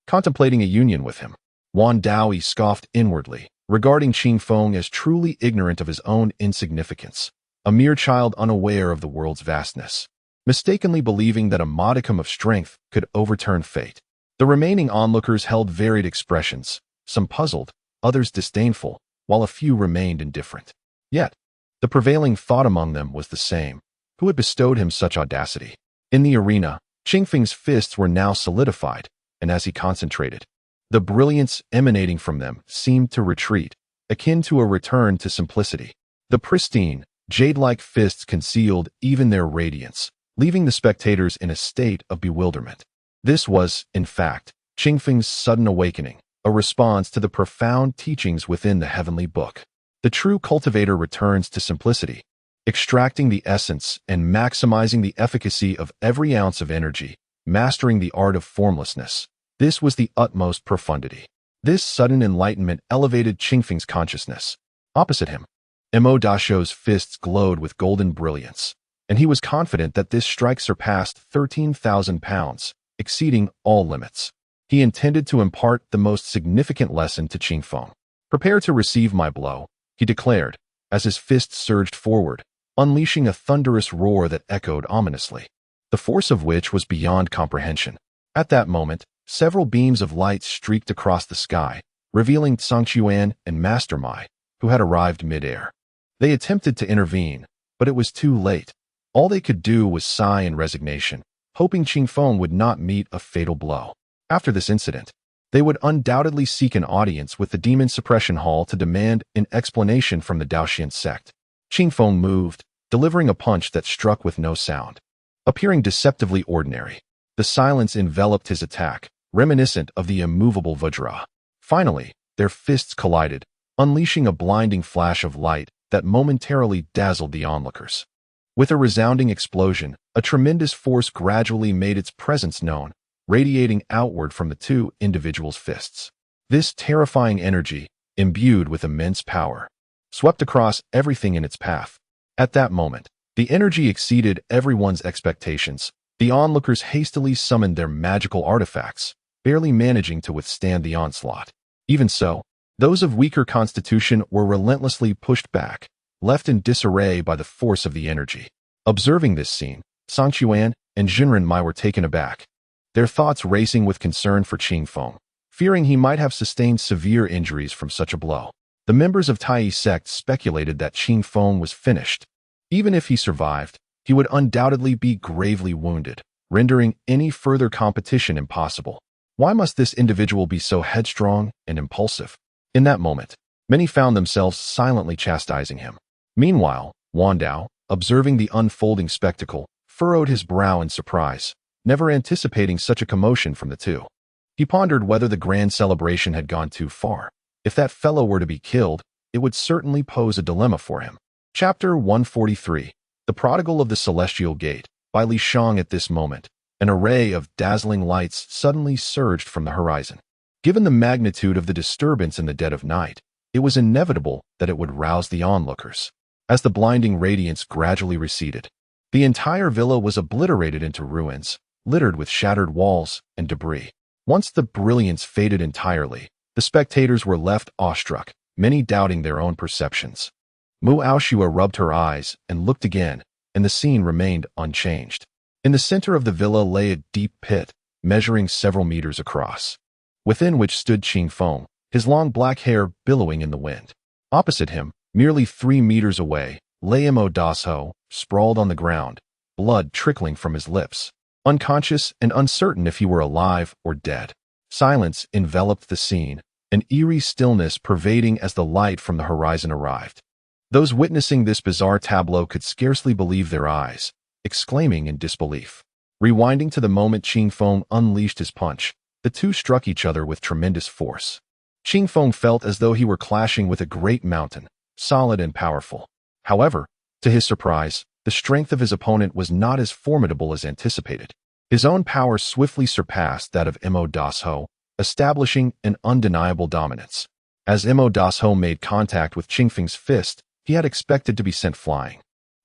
Contemplating a union with him, Wan Daoi scoffed inwardly, regarding Qingfeng as truly ignorant of his own insignificance, a mere child unaware of the world's vastness, mistakenly believing that a modicum of strength could overturn fate. The remaining onlookers held varied expressions, some puzzled, others disdainful, while a few remained indifferent. Yet, the prevailing thought among them was the same. Who had bestowed him such audacity? In the arena, Qingfeng's fists were now solidified, and as he concentrated, the brilliance emanating from them seemed to retreat, akin to a return to simplicity. The pristine, jade-like fists concealed even their radiance, leaving the spectators in a state of bewilderment. This was, in fact, Qingfeng's sudden awakening, a response to the profound teachings within the heavenly book. The true cultivator returns to simplicity, extracting the essence and maximizing the efficacy of every ounce of energy, mastering the art of formlessness. This was the utmost profundity. This sudden enlightenment elevated Qingfeng's consciousness. Opposite him, Mo Dasho's fists glowed with golden brilliance, and he was confident that this strike surpassed 13,000 pounds, exceeding all limits. He intended to impart the most significant lesson to Qingfeng. "Prepare to receive my blow," he declared, as his fists surged forward, unleashing a thunderous roar that echoed ominously, the force of which was beyond comprehension. At that moment, several beams of light streaked across the sky, revealing Tsangchuan and Master Mai, who had arrived mid-air. They attempted to intervene, but it was too late. All they could do was sigh in resignation, hoping Qingfeng would not meet a fatal blow. After this incident, they would undoubtedly seek an audience with the Demon Suppression Hall to demand an explanation from the Daoxian sect. Qingfeng moved, delivering a punch that struck with no sound. Appearing deceptively ordinary, the silence enveloped his attack, reminiscent of the immovable Vajra. Finally, their fists collided, unleashing a blinding flash of light that momentarily dazzled the onlookers. With a resounding explosion, a tremendous force gradually made its presence known, radiating outward from the two individuals' fists. This terrifying energy, imbued with immense power, swept across everything in its path. At that moment, the energy exceeded everyone's expectations. The onlookers hastily summoned their magical artifacts, barely managing to withstand the onslaught. Even so, those of weaker constitution were relentlessly pushed back, left in disarray by the force of the energy. Observing this scene, Tsangchuan and Jinren Mai were taken aback, their thoughts racing with concern for Qingfeng, fearing he might have sustained severe injuries from such a blow. The members of Tai sect speculated that Qingfeng was finished. Even if he survived, he would undoubtedly be gravely wounded, rendering any further competition impossible. Why must this individual be so headstrong and impulsive? In that moment, many found themselves silently chastising him. Meanwhile, Wan Dao, observing the unfolding spectacle, furrowed his brow in surprise, never anticipating such a commotion from the two. He pondered whether the grand celebration had gone too far. If that fellow were to be killed, it would certainly pose a dilemma for him. Chapter 143. The Prodigal of the Celestial Gate, by Li Shang. At this moment, an array of dazzling lights suddenly surged from the horizon. Given the magnitude of the disturbance in the dead of night, it was inevitable that it would rouse the onlookers. As the blinding radiance gradually receded, the entire villa was obliterated into ruins, littered with shattered walls and debris. Once the brilliance faded entirely, the spectators were left awestruck, many doubting their own perceptions. Mu Aoshua rubbed her eyes and looked again, and the scene remained unchanged. In the center of the villa lay a deep pit, measuring several meters across, within which stood Qing Feng, his long black hair billowing in the wind. Opposite him, merely 3 meters away, lay Imo Dasho, sprawled on the ground, blood trickling from his lips, unconscious and uncertain if he were alive or dead. Silence enveloped the scene, an eerie stillness pervading as the light from the horizon arrived. Those witnessing this bizarre tableau could scarcely believe their eyes, exclaiming in disbelief. Rewinding to the moment Qing Feng unleashed his punch, the two struck each other with tremendous force. Qing Feng felt as though he were clashing with a great mountain, solid and powerful. However, to his surprise, the strength of his opponent was not as formidable as anticipated. His own power swiftly surpassed that of Imo Dasho, establishing an undeniable dominance. As Imo Dasho made contact with Qing Feng's fist, he had expected to be sent flying.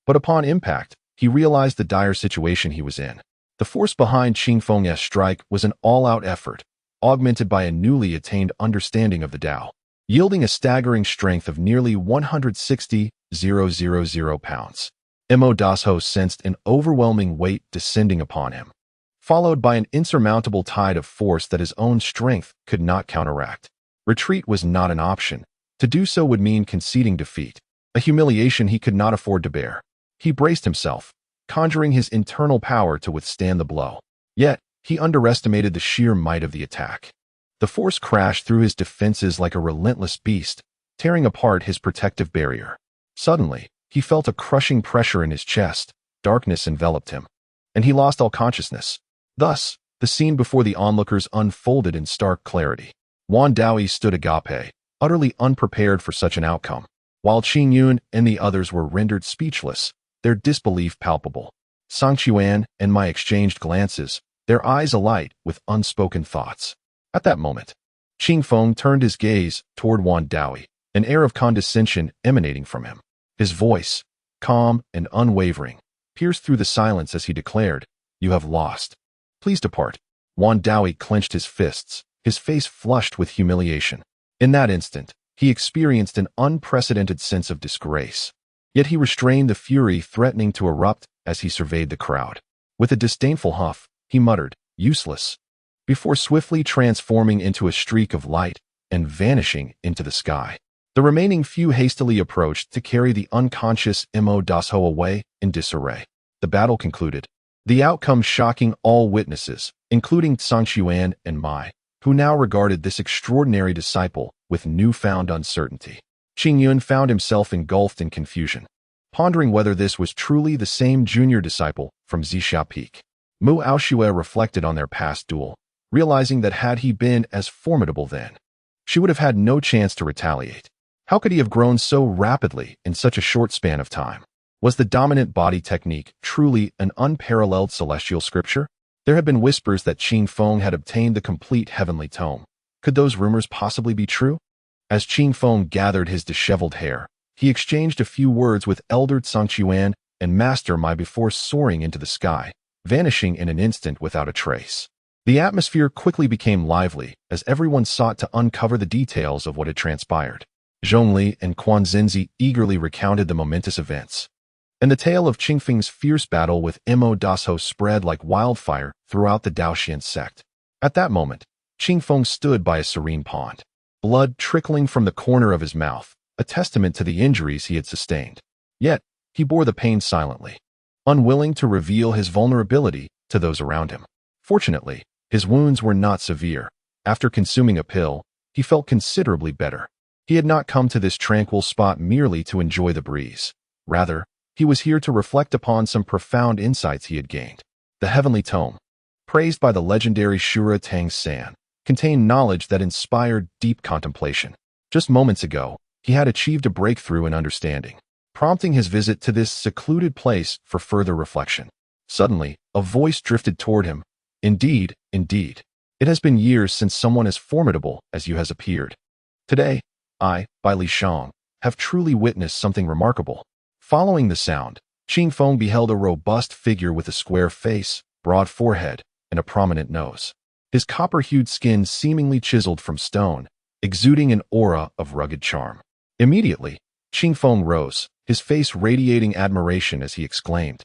But upon impact, he realized the dire situation he was in. The force behind Qing Feng's strike was an all-out effort, augmented by a newly attained understanding of the Tao, yielding a staggering strength of nearly 160,000 pounds. Imo Dasho sensed an overwhelming weight descending upon him, followed by an insurmountable tide of force that his own strength could not counteract. Retreat was not an option. To do so would mean conceding defeat, a humiliation he could not afford to bear. He braced himself, conjuring his internal power to withstand the blow. Yet, he underestimated the sheer might of the attack. The force crashed through his defenses like a relentless beast, tearing apart his protective barrier. Suddenly, he felt a crushing pressure in his chest, darkness enveloped him, and he lost all consciousness. Thus, the scene before the onlookers unfolded in stark clarity. Wan Daoyi stood agape, utterly unprepared for such an outcome, while Qing Yun and the others were rendered speechless, their disbelief palpable. Song Chuan and Mai exchanged glances, their eyes alight with unspoken thoughts. At that moment, Qing Feng turned his gaze toward Wan Daoyi, an air of condescension emanating from him. His voice, calm and unwavering, pierced through the silence as he declared, "You have lost. Please depart." Wan Daoyi clenched his fists, his face flushed with humiliation. In that instant, he experienced an unprecedented sense of disgrace. Yet he restrained the fury threatening to erupt as he surveyed the crowd. With a disdainful huff, he muttered, "Useless," before swiftly transforming into a streak of light and vanishing into the sky. The remaining few hastily approached to carry the unconscious Imo Dasho away in disarray. The battle concluded, the outcome shocking all witnesses, including Song Chuan and Mai, who now regarded this extraordinary disciple with newfound uncertainty. Qing Yun found himself engulfed in confusion, pondering whether this was truly the same junior disciple from Zixia Peak. Mu Aoshua reflected on their past duel, realizing that had he been as formidable then, she would have had no chance to retaliate. How could he have grown so rapidly in such a short span of time? Was the dominant body technique truly an unparalleled celestial scripture? There had been whispers that Qing Feng had obtained the complete heavenly tome. Could those rumors possibly be true? As Qing Feng gathered his disheveled hair, he exchanged a few words with Elder Song Chuan and Master Mai before soaring into the sky, vanishing in an instant without a trace. The atmosphere quickly became lively as everyone sought to uncover the details of what had transpired. Zhongli and Quan Zhenzi eagerly recounted the momentous events, and the tale of Qing Feng's fierce battle with Imo Dasho spread like wildfire throughout the Daoxian sect. At that moment, Qing Feng stood by a serene pond, blood trickling from the corner of his mouth, a testament to the injuries he had sustained. Yet, he bore the pain silently, unwilling to reveal his vulnerability to those around him. Fortunately, his wounds were not severe. After consuming a pill, he felt considerably better. He had not come to this tranquil spot merely to enjoy the breeze. Rather, He was here to reflect upon some profound insights he had gained. The Heavenly Tome, praised by the legendary Shura Tang San, contained knowledge that inspired deep contemplation. Just moments ago, he had achieved a breakthrough in understanding, prompting his visit to this secluded place for further reflection. Suddenly, a voice drifted toward him. Indeed, indeed. It has been years since someone as formidable as you has appeared. Today, I, Bai Li Shang, have truly witnessed something remarkable. Following the sound, Qing Feng beheld a robust figure with a square face, broad forehead, and a prominent nose. His copper-hued skin seemingly chiseled from stone, exuding an aura of rugged charm. Immediately, Qing Feng rose, his face radiating admiration as he exclaimed,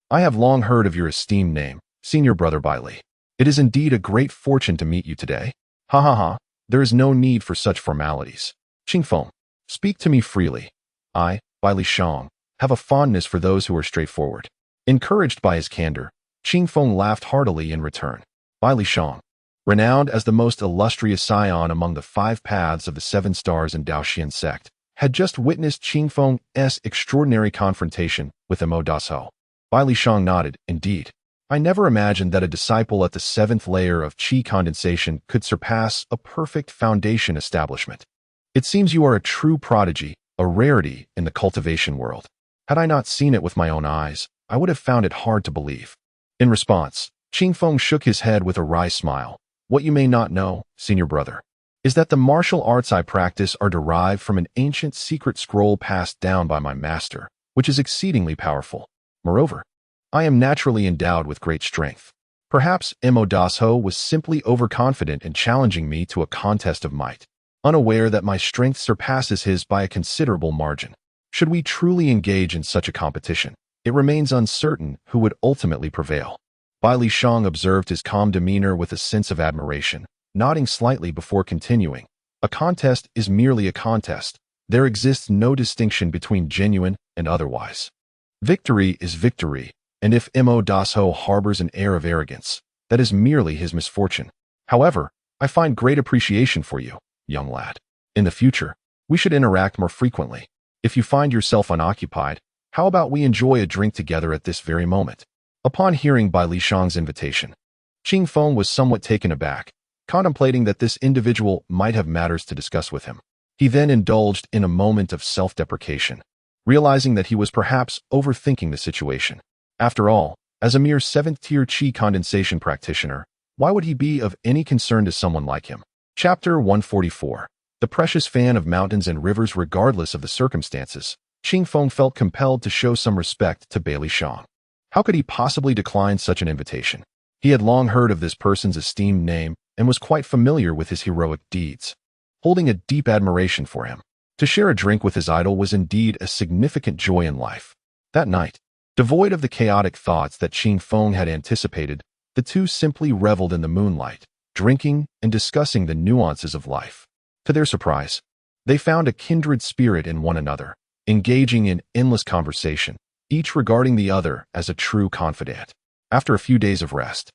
I have long heard of your esteemed name, Senior Brother Bai Li. It is indeed a great fortune to meet you today. Ha ha ha, there is no need for such formalities. Qing Feng, speak to me freely. I, Bai Li Shang, have a fondness for those who are straightforward. Encouraged by his candor, Qing Feng laughed heartily in return. Bai Li Shang, renowned as the most illustrious scion among the 5 paths of the 7 stars in Daoxian sect, had just witnessed Qing Feng's extraordinary confrontation with Imo Daso. Bai Li Shang nodded. Indeed, I never imagined that a disciple at the 7th layer of qi condensation could surpass a perfect foundation establishment. It seems you are a true prodigy, a rarity in the cultivation world. Had I not seen it with my own eyes, I would have found it hard to believe. In response, Qing Feng shook his head with a wry smile. What you may not know, Senior Brother, is that the martial arts I practice are derived from an ancient secret scroll passed down by my master, which is exceedingly powerful. Moreover, I am naturally endowed with great strength. Perhaps Imo Daso was simply overconfident in challenging me to a contest of might, unaware that my strength surpasses his by a considerable margin. Should we truly engage in such a competition, it remains uncertain who would ultimately prevail. Bai Li Shang observed his calm demeanor with a sense of admiration, nodding slightly before continuing. A contest is merely a contest. There exists no distinction between genuine and otherwise. Victory is victory, and if Imo Daso harbors an air of arrogance, that is merely his misfortune. However, I find great appreciation for you, young lad. In the future, we should interact more frequently. If you find yourself unoccupied, how about we enjoy a drink together at this very moment? Upon hearing Bai Li Shang's invitation, Qing Feng was somewhat taken aback, contemplating that this individual might have matters to discuss with him. He then indulged in a moment of self-deprecation, realizing that he was perhaps overthinking the situation. After all, as a mere 7th-tier qi condensation practitioner, why would he be of any concern to someone like him? Chapter 144. The precious fan of mountains and rivers regardless of the circumstances, Qing Feng felt compelled to show some respect to Bai Li Shang. How could he possibly decline such an invitation? He had long heard of this person's esteemed name and was quite familiar with his heroic deeds, holding a deep admiration for him. To share a drink with his idol was indeed a significant joy in life. That night, devoid of the chaotic thoughts that Qing Feng had anticipated, the two simply reveled in the moonlight, drinking and discussing the nuances of life. To their surprise, they found a kindred spirit in one another, engaging in endless conversation, each regarding the other as a true confidant. After a few days of rest,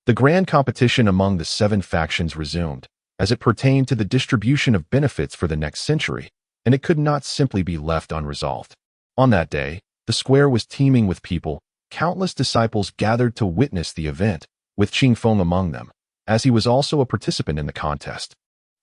the grand competition among the 7 factions resumed, as it pertained to the distribution of benefits for the next century, and it could not simply be left unresolved. On that day, the square was teeming with people. Countless disciples gathered to witness the event, with Qing Feng among them, as he was also a participant in the contest.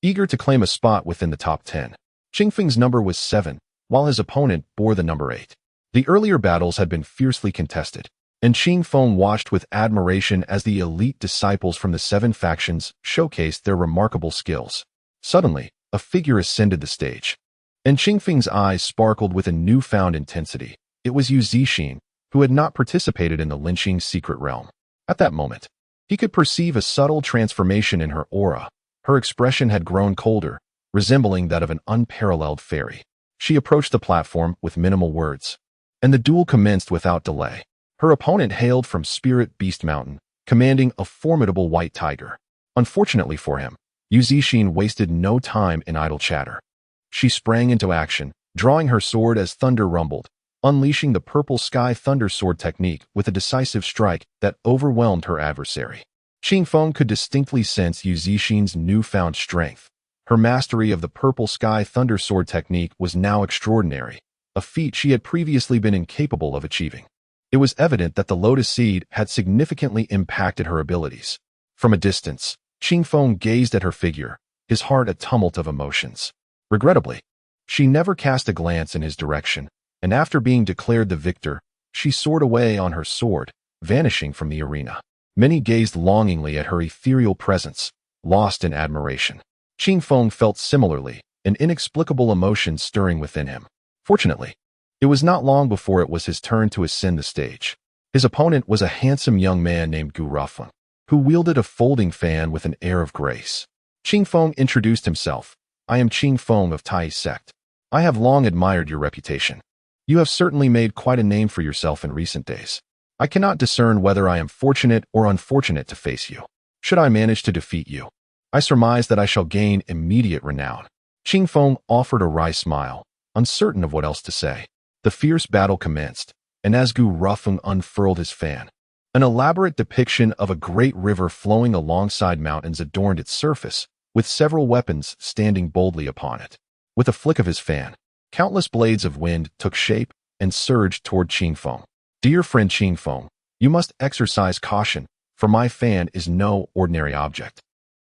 Eager to claim a spot within the top 10, Qing Feng's number was 7, while his opponent bore the number 8. The earlier battles had been fiercely contested, and Qing Feng watched with admiration as the elite disciples from the 7 factions showcased their remarkable skills. Suddenly, a figure ascended the stage, and Qing Feng's eyes sparkled with a newfound intensity. It was Yu Zixin, who had not participated in the Linqing secret realm. At that moment, he could perceive a subtle transformation in her aura. Her expression had grown colder, resembling that of an unparalleled fairy. She approached the platform with minimal words, and the duel commenced without delay. Her opponent hailed from Spirit Beast Mountain, commanding a formidable white tiger. Unfortunately for him, Yu Zixin wasted no time in idle chatter. She sprang into action, drawing her sword as thunder rumbled, unleashing the purple sky thunder sword technique with a decisive strike that overwhelmed her adversary. Qing Feng could distinctly sense Yu Zixin's newfound strength. Her mastery of the purple sky thunder sword technique was now extraordinary, a feat she had previously been incapable of achieving. It was evident that the lotus seed had significantly impacted her abilities. From a distance, Qingfeng gazed at her figure, his heart a tumult of emotions. Regrettably, she never cast a glance in his direction, and after being declared the victor, she soared away on her sword, vanishing from the arena. Many gazed longingly at her ethereal presence, lost in admiration. Qingfeng felt similarly, an inexplicable emotion stirring within him. Fortunately, it was not long before it was his turn to ascend the stage. His opponent was a handsome young man named Gu Rufeng, who wielded a folding fan with an air of grace. Qingfeng introduced himself. I am Qingfeng of Tai sect. I have long admired your reputation. You have certainly made quite a name for yourself in recent days. I cannot discern whether I am fortunate or unfortunate to face you. Should I manage to defeat you, I surmise that I shall gain immediate renown. Qingfeng offered a wry smile, uncertain of what else to say. The fierce battle commenced, and as Gu Rufeng unfurled his fan, an elaborate depiction of a great river flowing alongside mountains adorned its surface, with several weapons standing boldly upon it. With a flick of his fan, countless blades of wind took shape and surged toward Qingfeng. Dear friend Qingfeng, you must exercise caution, for my fan is no ordinary object.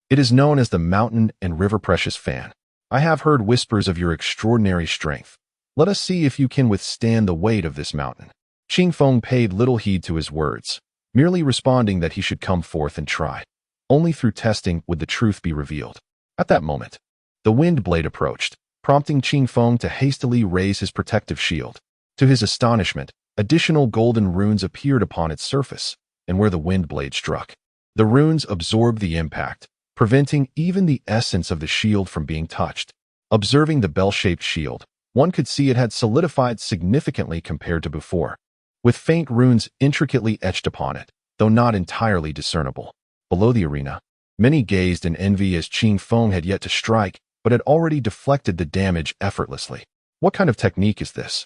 It is known as the Mountain and River Precious Fan. I have heard whispers of your extraordinary strength. Let us see if you can withstand the weight of this mountain. Qingfeng paid little heed to his words, merely responding that he should come forth and try. Only through testing would the truth be revealed. At that moment, the wind blade approached, prompting Qingfeng to hastily raise his protective shield. To his astonishment, additional golden runes appeared upon its surface, and where the wind blade struck, the runes absorbed the impact, preventing even the essence of the shield from being touched. Observing the bell-shaped shield, one could see it had solidified significantly compared to before, with faint runes intricately etched upon it, though not entirely discernible. Below the arena, many gazed in envy as Qingfeng had yet to strike, but had already deflected the damage effortlessly. What kind of technique is this?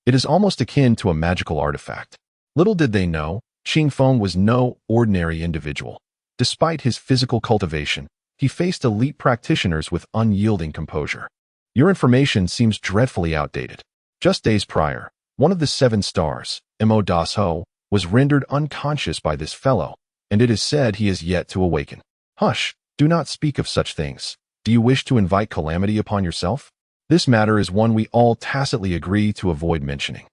It is almost akin to a magical artifact. Little did they know, Qingfeng was no ordinary individual. Despite his physical cultivation, he faced elite practitioners with unyielding composure. Your information seems dreadfully outdated. Just days prior, one of the 7 stars, Mo Das Ho, was rendered unconscious by this fellow, and it is said he is yet to awaken. Hush, do not speak of such things. Do you wish to invite calamity upon yourself? This matter is one we all tacitly agree to avoid mentioning.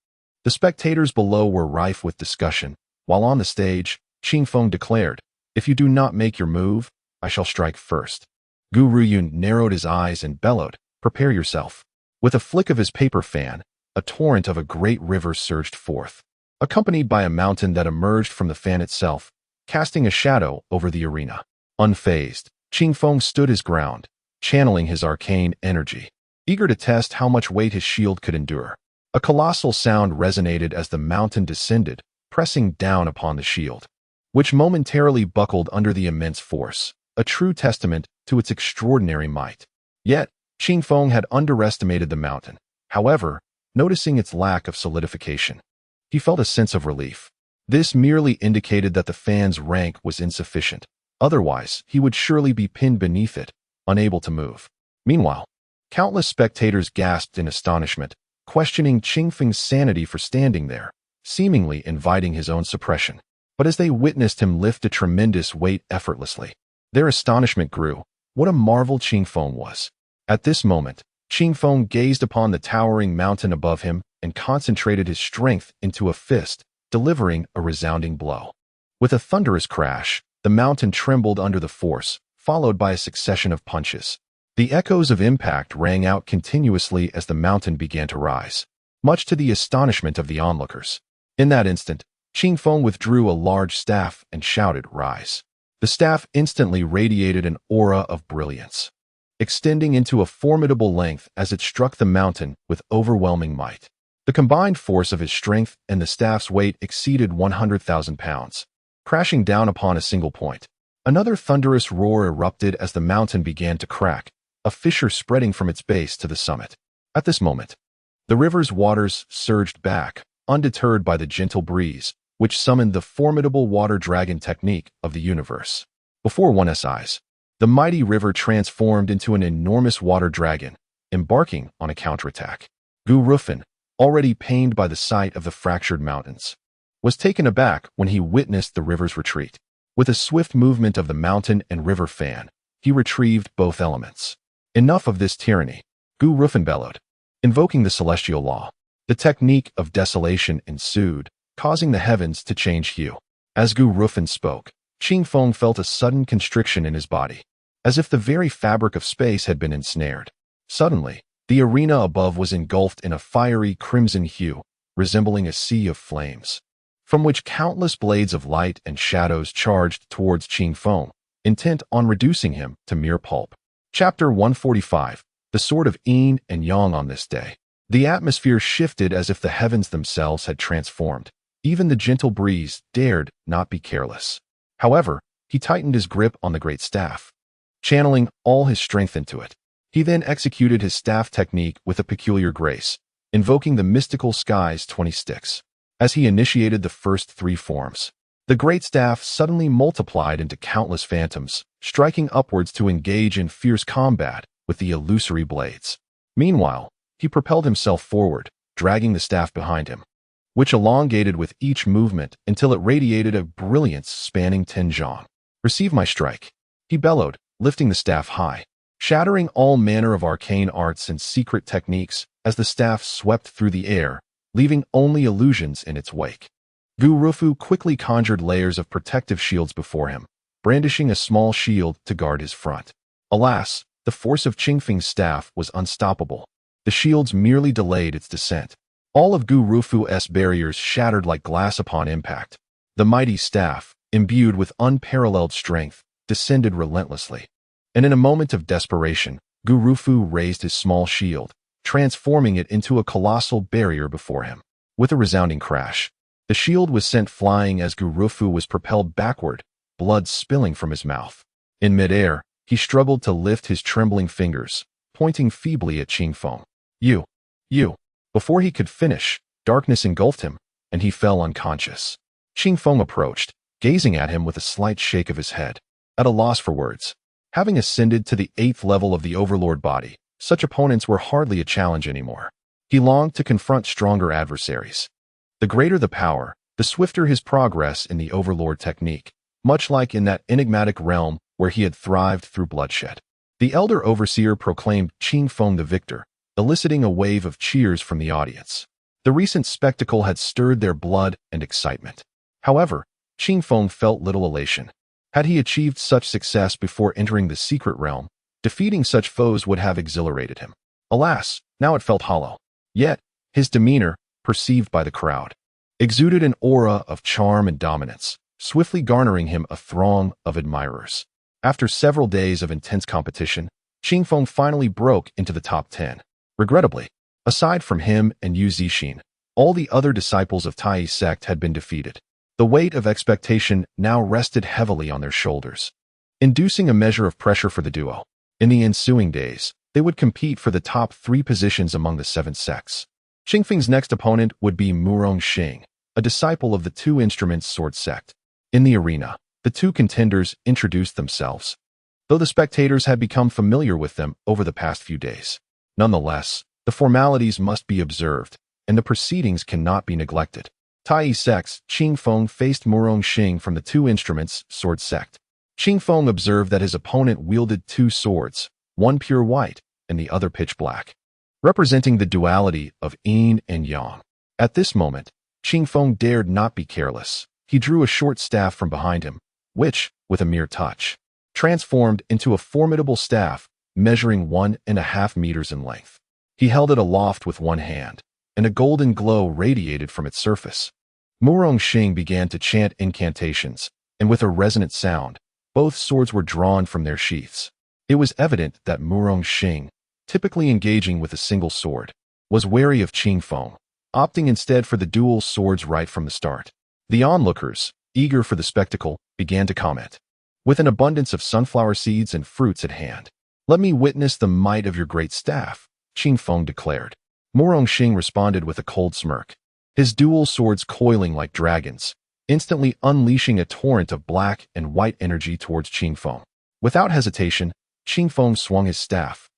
The spectators below were rife with discussion, while on the stage, Qingfeng declared, if you do not make your move, I shall strike first. Gu Ruyun narrowed his eyes and bellowed, prepare yourself. With a flick of his paper fan, a torrent of a great river surged forth, accompanied by a mountain that emerged from the fan itself, casting a shadow over the arena. Unfazed, Qingfeng stood his ground, channeling his arcane energy, eager to test how much weight his shield could endure. A colossal sound resonated as the mountain descended, pressing down upon the shield, which momentarily buckled under the immense force, a true testament to its extraordinary might. Yet, Qingfeng had underestimated the mountain. However, noticing its lack of solidification, he felt a sense of relief. This merely indicated that the fan's rank was insufficient. Otherwise, he would surely be pinned beneath it, unable to move. Meanwhile, countless spectators gasped in astonishment, questioning Qingfeng's sanity for standing there, seemingly inviting his own suppression. But as they witnessed him lift a tremendous weight effortlessly, their astonishment grew. What a marvel Qingfeng was! At this moment, Qingfeng gazed upon the towering mountain above him and concentrated his strength into a fist, delivering a resounding blow. With a thunderous crash, the mountain trembled under the force, followed by a succession of punches. The echoes of impact rang out continuously as the mountain began to rise, much to the astonishment of the onlookers. In that instant, Qingfeng withdrew a large staff and shouted, "Rise." The staff instantly radiated an aura of brilliance, extending into a formidable length as it struck the mountain with overwhelming might. The combined force of his strength and the staff's weight exceeded 100,000 pounds, crashing down upon a single point. Another thunderous roar erupted as the mountain began to crack, a fissure spreading from its base to the summit. At this moment, the river's waters surged back, undeterred by the gentle breeze, which summoned the formidable water dragon technique of the universe. Before one's eyes, the mighty river transformed into an enormous water dragon, embarking on a counterattack. Gu Rufeng, already pained by the sight of the fractured mountains, was taken aback when he witnessed the river's retreat. With a swift movement of the mountain and river fan, he retrieved both elements. Enough of this tyranny, Gu Rufin bellowed. Invoking the celestial law, the technique of desolation ensued, causing the heavens to change hue. As Gu Rufin spoke, Qing Feng felt a sudden constriction in his body, as if the very fabric of space had been ensnared. Suddenly, the arena above was engulfed in a fiery crimson hue, resembling a sea of flames, from which countless blades of light and shadows charged towards Qing Feng, intent on reducing him to mere pulp. Chapter 145. The Sword of Yin and Yang. On this day, the atmosphere shifted as if the heavens themselves had transformed. Even the gentle breeze dared not be careless. However, he tightened his grip on the great staff, channeling all his strength into it. He then executed his staff technique with a peculiar grace, invoking the mystical sky's 20 sticks. As he initiated the first 3 forms, the great staff suddenly multiplied into countless phantoms, striking upwards to engage in fierce combat with the illusory blades. Meanwhile, he propelled himself forward, dragging the staff behind him, which elongated with each movement until it radiated a brilliance spanning 10 zhang. Receive my strike, he bellowed, lifting the staff high, shattering all manner of arcane arts and secret techniques as the staff swept through the air, leaving only illusions in its wake. Gu Rufu quickly conjured layers of protective shields before him, brandishing a small shield to guard his front. Alas, the force of Qingfeng's staff was unstoppable. The shields merely delayed its descent. All of Gu Rufu's barriers shattered like glass upon impact. The mighty staff, imbued with unparalleled strength, descended relentlessly. And in a moment of desperation, Gu Rufu raised his small shield, transforming it into a colossal barrier before him. With a resounding crash, the shield was sent flying as Gu Rufu was propelled backward, blood spilling from his mouth. In midair, he struggled to lift his trembling fingers, pointing feebly at Qing Feng. You. Before he could finish, darkness engulfed him, and he fell unconscious. Qing Feng approached, gazing at him with a slight shake of his head, at a loss for words. Having ascended to the 8th level of the Overlord body, such opponents were hardly a challenge anymore. He longed to confront stronger adversaries. The greater the power, the swifter his progress in the Overlord technique, much like in that enigmatic realm where he had thrived through bloodshed. The elder overseer proclaimed Qing Feng the victor, eliciting a wave of cheers from the audience. The recent spectacle had stirred their blood and excitement. However, Qing Feng felt little elation. Had he achieved such success before entering the secret realm, defeating such foes would have exhilarated him. Alas, now it felt hollow. Yet, his demeanor, perceived by the crowd, exuded an aura of charm and dominance, swiftly garnering him a throng of admirers. After several days of intense competition, Qing Feng finally broke into the top 10. Regrettably, aside from him and Yu Zixin, all the other disciples of Tai's sect had been defeated. The weight of expectation now rested heavily on their shoulders, inducing a measure of pressure for the duo. In the ensuing days, they would compete for the top 3 positions among the 7 sects. Qingfeng's next opponent would be Murong Xing, a disciple of the Two Instruments Sword sect. In the arena, the 2 contenders introduced themselves, though the spectators had become familiar with them over the past few days. Nonetheless, the formalities must be observed, and the proceedings cannot be neglected. Tai's sect's Qing Feng faced Murong Xing from the Two Instruments Sword sect. Qing Feng observed that his opponent wielded 2 swords, one pure white and the other pitch black, representing the duality of yin and yang. At this moment, Qing Feng dared not be careless. He drew a short staff from behind him, which, with a mere touch, transformed into a formidable staff measuring 1.5 meters in length. He held it aloft with one hand, and a golden glow radiated from its surface. Murong Xing began to chant incantations, and with a resonant sound, both swords were drawn from their sheaths. It was evident that Murong Xing, typically engaging with a single sword, was wary of Qing Feng, opting instead for the dual swords right from the start. The onlookers, eager for the spectacle, began to comment. With an abundance of sunflower seeds and fruits at hand, "Let me witness the might of your great staff," Qing Feng declared. Murong Xing responded with a cold smirk, his dual swords coiling like dragons, instantly unleashing a torrent of black and white energy towards Qing Feng. Without hesitation, Qing Feng swung his staff,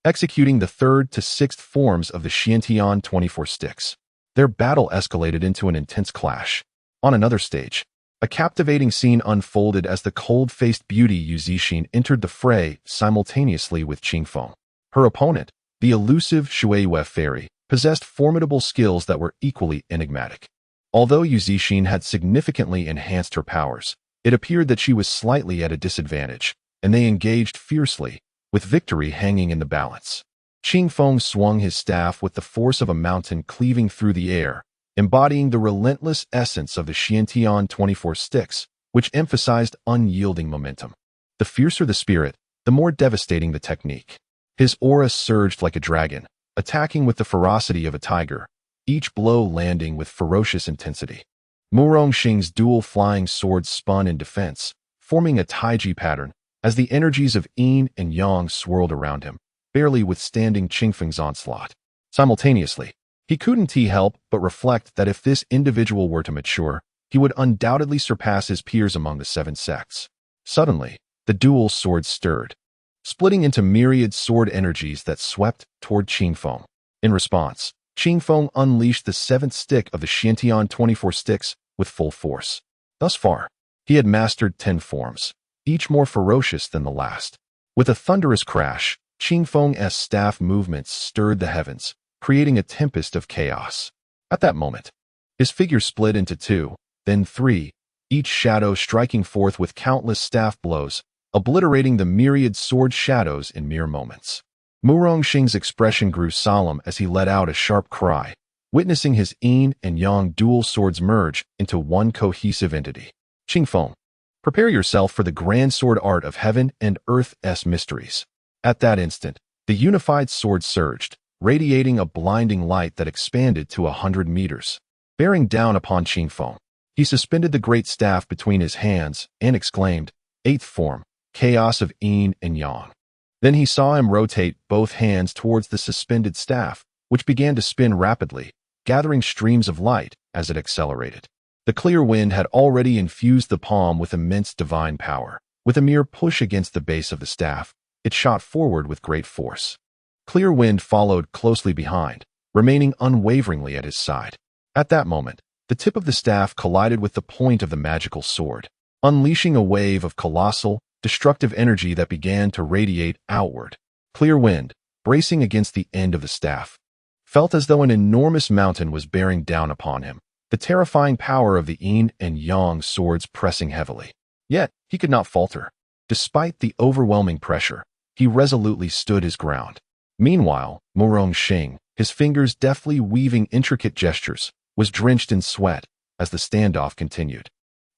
executing the 3rd to 6th forms of the Xiantian 24 sticks. Their battle escalated into an intense clash. On another stage, a captivating scene unfolded as the cold-faced beauty Yu Zixin entered the fray simultaneously with Qingfeng. Her opponent, the elusive Shueiyue fairy, possessed formidable skills that were equally enigmatic. Although Yu Zixin had significantly enhanced her powers, it appeared that she was slightly at a disadvantage, and they engaged fiercely, with victory hanging in the balance. Qingfeng swung his staff with the force of a mountain cleaving through the air, embodying the relentless essence of the Xiantian 24 sticks, which emphasized unyielding momentum. The fiercer the spirit, the more devastating the technique. His aura surged like a dragon, attacking with the ferocity of a tiger, each blow landing with ferocious intensity. Mu Rongxing's dual flying swords spun in defense, forming a taiji pattern as the energies of yin and yang swirled around him, barely withstanding Qingfeng's onslaught. Simultaneously, he couldn't help but reflect that if this individual were to mature, he would undoubtedly surpass his peers among the 7 sects. Suddenly, the dual swords stirred, splitting into myriad sword energies that swept toward Qingfeng. In response, Qingfeng unleashed the 7th stick of the Xiantian 24 sticks with full force. Thus far, he had mastered 10 forms, each more ferocious than the last. With a thunderous crash, Qingfeng's staff movements stirred the heavens, creating a tempest of chaos. At that moment, his figure split into 2, then 3, each shadow striking forth with countless staff blows, obliterating the myriad sword shadows in mere moments. Mu Rongxing's expression grew solemn as he let out a sharp cry, witnessing his yin and yang dual swords merge into one cohesive entity. Qingfeng, prepare yourself for the grand sword art of heaven and earth's mysteries. At that instant, the unified sword surged, radiating a blinding light that expanded to 100 meters. Bearing down upon Qingfeng, he suspended the great staff between his hands and exclaimed, 8th form, chaos of yin and yang. Then he saw him rotate both hands towards the suspended staff, which began to spin rapidly, gathering streams of light as it accelerated. The clear wind had already infused the palm with immense divine power. With a mere push against the base of the staff, it shot forward with great force. Clear wind followed closely behind, remaining unwaveringly at his side. At that moment, the tip of the staff collided with the point of the magical sword, unleashing a wave of colossal, destructive energy that began to radiate outward. Clear wind, bracing against the end of the staff, felt as though an enormous mountain was bearing down upon him, the terrifying power of the yin and yang swords pressing heavily. Yet, he could not falter. Despite the overwhelming pressure, he resolutely stood his ground. Meanwhile, Mu Rongxing, his fingers deftly weaving intricate gestures, was drenched in sweat as the standoff continued.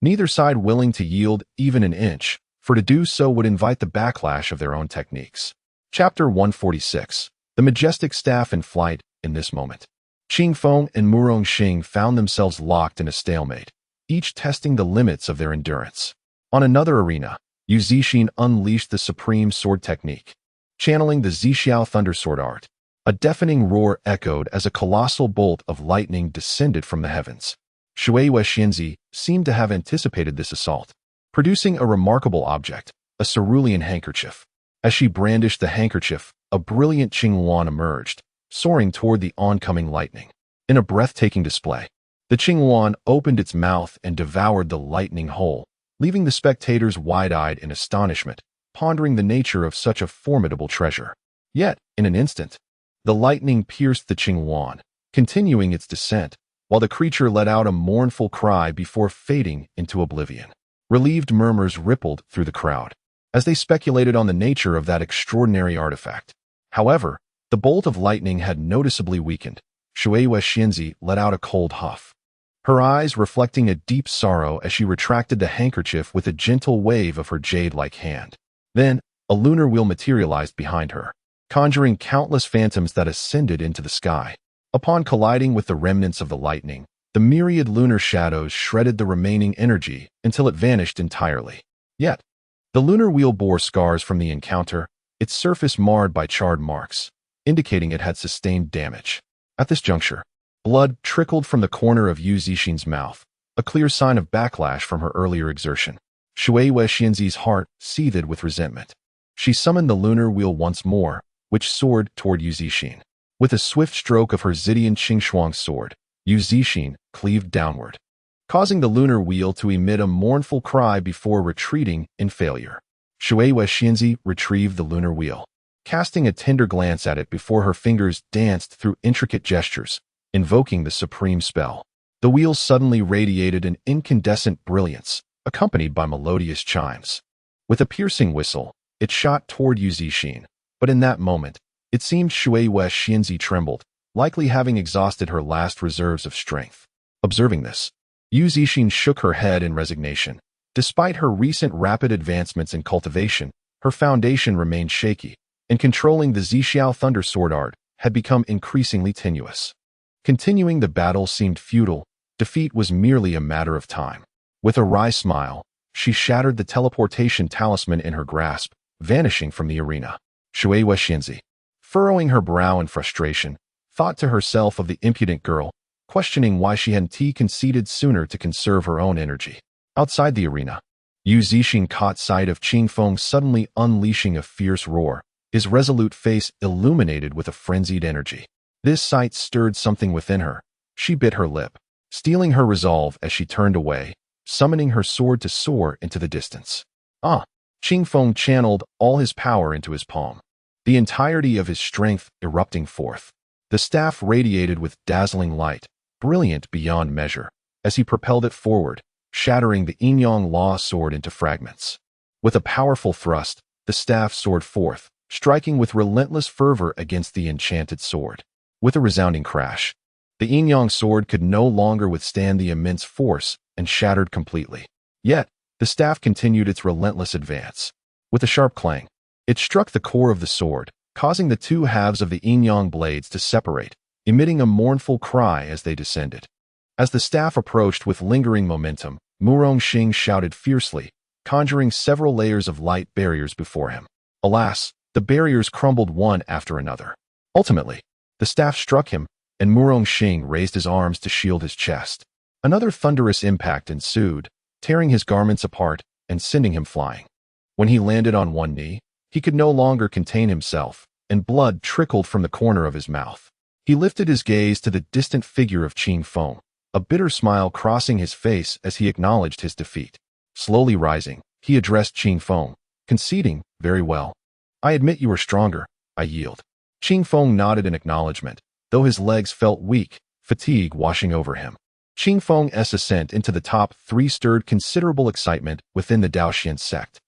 Neither side willing to yield even an inch, for to do so would invite the backlash of their own techniques. Chapter 146. The majestic staff in flight in this moment. Qingfeng and Mu Rongxing found themselves locked in a stalemate, each testing the limits of their endurance. On another arena, Yu Zixin unleashed the supreme sword technique, channeling the Zixiao Thundersword art. A deafening roar echoed as a colossal bolt of lightning descended from the heavens. Shueiyue Xianzi seemed to have anticipated this assault, producing a remarkable object, a cerulean handkerchief. As she brandished the handkerchief, a brilliant Qingyuan emerged, soaring toward the oncoming lightning. In a breathtaking display, the Qingyuan opened its mouth and devoured the lightning whole, leaving the spectators wide-eyed in astonishment, pondering the nature of such a formidable treasure. Yet, in an instant, the lightning pierced the Qingyuan, continuing its descent, while the creature let out a mournful cry before fading into oblivion. Relieved murmurs rippled through the crowd, as they speculated on the nature of that extraordinary artifact. However, the bolt of lightning had noticeably weakened. Shueiyue Xianzi let out a cold huff, her eyes reflecting a deep sorrow as she retracted the handkerchief with a gentle wave of her jade-like hand. Then, a lunar wheel materialized behind her, conjuring countless phantoms that ascended into the sky. Upon colliding with the remnants of the lightning, the myriad lunar shadows shredded the remaining energy until it vanished entirely. Yet, the lunar wheel bore scars from the encounter, its surface marred by charred marks, indicating it had sustained damage. At this juncture, blood trickled from the corner of Yu Zixin's mouth, a clear sign of backlash from her earlier exertion. Shueiyue Xianzi's heart seethed with resentment. She summoned the lunar wheel once more, which soared toward Yu Zixin. With a swift stroke of her Zidian Qingxuang sword, Yu Zixin cleaved downward, causing the lunar wheel to emit a mournful cry before retreating in failure. Shui Xianzi retrieved the lunar wheel, casting a tender glance at it before her fingers danced through intricate gestures, invoking the supreme spell. The wheel suddenly radiated an incandescent brilliance, accompanied by melodious chimes. With a piercing whistle, it shot toward Yu Zixin, but in that moment, it seemed Shui Xianzi trembled, likely having exhausted her last reserves of strength. Observing this, Yu Zixin shook her head in resignation. Despite her recent rapid advancements in cultivation, her foundation remained shaky, and controlling the Zixiao Thunder Sword art had become increasingly tenuous. Continuing the battle seemed futile. Defeat was merely a matter of time. With a wry smile, she shattered the teleportation talisman in her grasp, vanishing from the arena. Shui Xianzi, furrowing her brow in frustration, thought to herself of the impudent girl, questioning why she hadn't conceded sooner to conserve her own energy. Outside the arena, Yu Zixin caught sight of Qing Feng suddenly unleashing a fierce roar, his resolute face illuminated with a frenzied energy. This sight stirred something within her. She bit her lip, steeling her resolve as she turned away, summoning her sword to soar into the distance. Qing Feng channeled all his power into his palm, the entirety of his strength erupting forth. The staff radiated with dazzling light, brilliant beyond measure, as he propelled it forward, shattering the Yinyang Law sword into fragments. With a powerful thrust, the staff soared forth, striking with relentless fervor against the enchanted sword. With a resounding crash, the Yinyang sword could no longer withstand the immense force and shattered completely. Yet, the staff continued its relentless advance. With a sharp clang, it struck the core of the sword, causing the two halves of the Yinyang blades to separate, emitting a mournful cry as they descended. As the staff approached with lingering momentum, Murong Xing shouted fiercely, conjuring several layers of light barriers before him. Alas, the barriers crumbled one after another. Ultimately, the staff struck him, and Murong Xing raised his arms to shield his chest. Another thunderous impact ensued, tearing his garments apart and sending him flying. When he landed on one knee, he could no longer contain himself, and blood trickled from the corner of his mouth. He lifted his gaze to the distant figure of Qing Feng, a bitter smile crossing his face as he acknowledged his defeat. Slowly rising, he addressed Qing Feng, conceding, "Very well. I admit you are stronger. I yield." Qing Feng nodded in acknowledgement, though his legs felt weak, fatigue washing over him. Qing Feng's ascent into the top three stirred considerable excitement within the Daoxian sect,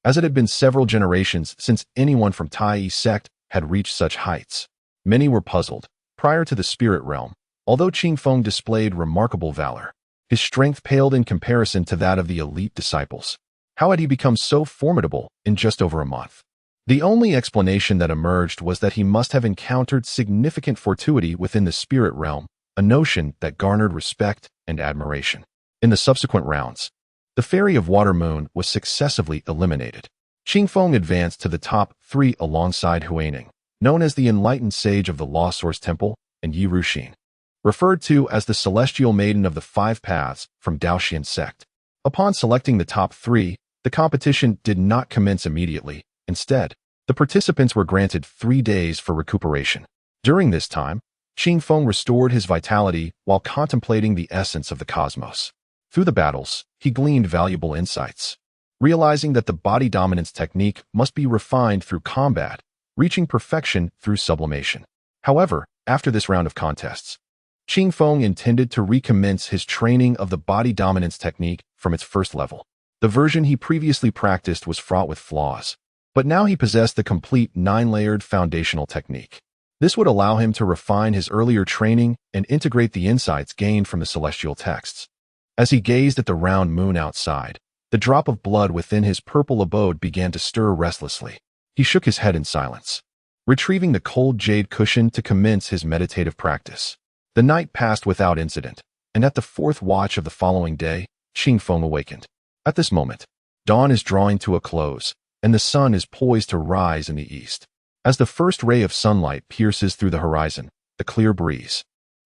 as it had been several generations since anyone from Tai sect had reached such heights. Many were puzzled. Prior to the spirit realm, although Qing Feng displayed remarkable valor, his strength paled in comparison to that of the elite disciples. How had he become so formidable in just over a month? The only explanation that emerged was that he must have encountered significant fortuity within the spirit realm, a notion that garnered respect and admiration. In the subsequent rounds, the Fairy of Water Moon was successively eliminated. Qing Feng advanced to the top three alongside Huaining, known as the Enlightened Sage of the Law Source Temple, and Yi Ruxin, referred to as the Celestial Maiden of the Five Paths from Daoxian sect. Upon selecting the top three, the competition did not commence immediately. Instead, the participants were granted 3 days for recuperation. During this time, Qing Feng restored his vitality while contemplating the essence of the cosmos. Through the battles, he gleaned valuable insights, realizing that the body dominance technique must be refined through combat, reaching perfection through sublimation. However, after this round of contests, Qing Feng intended to recommence his training of the body dominance technique from its first level. The version he previously practiced was fraught with flaws, but now he possessed the complete 9-layered foundational technique. This would allow him to refine his earlier training and integrate the insights gained from the celestial texts. As he gazed at the round moon outside, the drop of blood within his purple abode began to stir restlessly. He shook his head in silence, retrieving the cold jade cushion to commence his meditative practice. The night passed without incident, and at the 4th watch of the following day, Qing Feng awakened. At this moment, dawn is drawing to a close, and the sun is poised to rise in the east. As the first ray of sunlight pierces through the horizon, the clear breeze,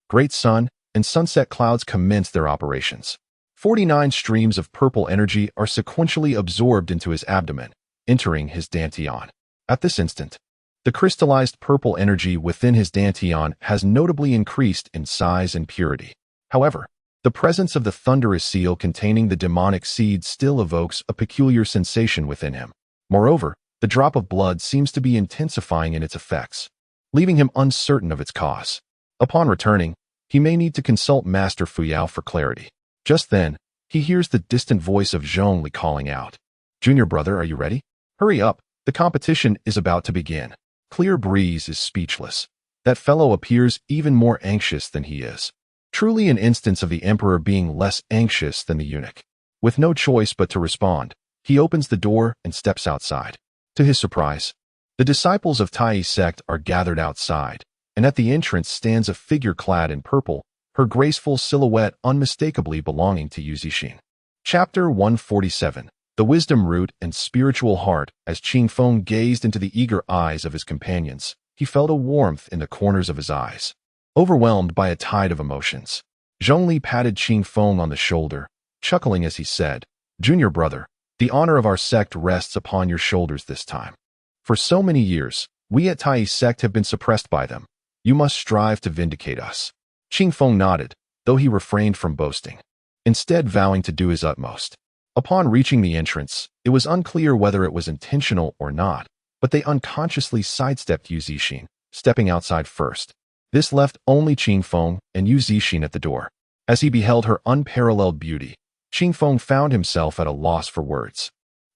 great sun, and sunset clouds commence their operations. 49 streams of purple energy are sequentially absorbed into his abdomen, entering his dantian. At this instant, The crystallized purple energy within his dantian has notably increased in size and purity. However, the presence of the thunderous seal containing the demonic seed still evokes a peculiar sensation within him. Moreover, the drop of blood seems to be intensifying in its effects, leaving him uncertain of its cause. Upon returning, he may need to consult Master Fuyao for clarity. Just then, he hears the distant voice of Zhongli calling out, "Junior brother, are you ready? Hurry up, the competition is about to begin." Clear Breeze is speechless. That fellow appears even more anxious than he is. Truly an instance of the emperor being less anxious than the eunuch. With no choice but to respond, he opens the door and steps outside. To his surprise, the disciples of Tai's sect are gathered outside, and at the entrance stands a figure clad in purple, her graceful silhouette unmistakably belonging to Yu Zixin. Chapter 147. The Wisdom Root and Spiritual Heart. As Qing Feng gazed into the eager eyes of his companions, he felt a warmth in the corners of his eyes. Overwhelmed by a tide of emotions, Zhongli patted Qing Feng on the shoulder, chuckling as he said, "Junior brother, the honor of our sect rests upon your shoulders this time. For so many years, we at Tai's sect have been suppressed by them. You must strive to vindicate us." Qing Feng nodded, though he refrained from boasting, instead vowing to do his utmost. Upon reaching the entrance, it was unclear whether it was intentional or not, but they unconsciously sidestepped Yu Zixin, stepping outside first. This left only Qing Feng and Yu Zixin at the door. As he beheld her unparalleled beauty, Qing Feng found himself at a loss for words.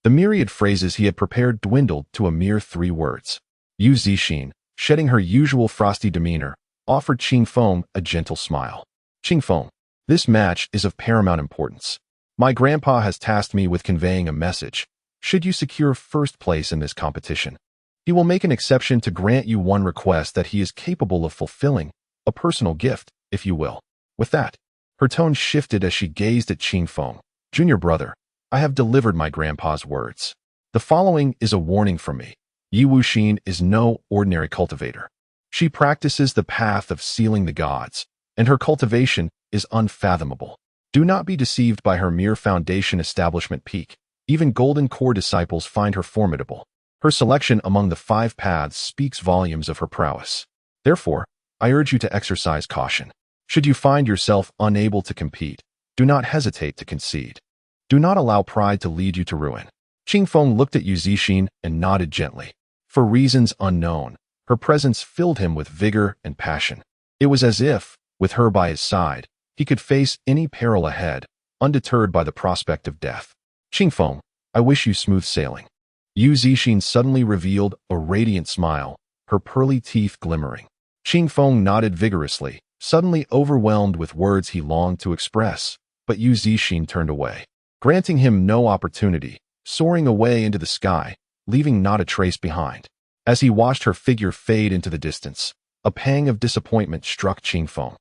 The myriad phrases he had prepared dwindled to a mere 3 words. Yu Zixin, shedding her usual frosty demeanor, offered Qing Feng a gentle smile. "Qing Feng, this match is of paramount importance. My grandpa has tasked me with conveying a message. Should you secure first place in this competition, he will make an exception to grant you one request that he is capable of fulfilling, a personal gift, if you will." With that, her tone shifted as she gazed at Qing Feng. "Junior brother, I have delivered my grandpa's words. The following is a warning from me. Yi Wuxin is no ordinary cultivator. She practices the path of sealing the gods, and her cultivation is unfathomable. Do not be deceived by her mere foundation establishment peak. Even Golden Core disciples find her formidable. Her selection among the 5 paths speaks volumes of her prowess. Therefore, I urge you to exercise caution. Should you find yourself unable to compete, do not hesitate to concede. Do not allow pride to lead you to ruin." Qing Feng looked at Yu Zixin and nodded gently. For reasons unknown, her presence filled him with vigor and passion. It was as if, with her by his side, he could face any peril ahead, undeterred by the prospect of death. "Qing Feng, I wish you smooth sailing." Yu Zixin suddenly revealed a radiant smile, her pearly teeth glimmering. Qing Feng nodded vigorously, suddenly overwhelmed with words he longed to express, but Yu Zixin turned away, granting him no opportunity, soaring away into the sky, leaving not a trace behind. As he watched her figure fade into the distance, a pang of disappointment struck Qing Feng.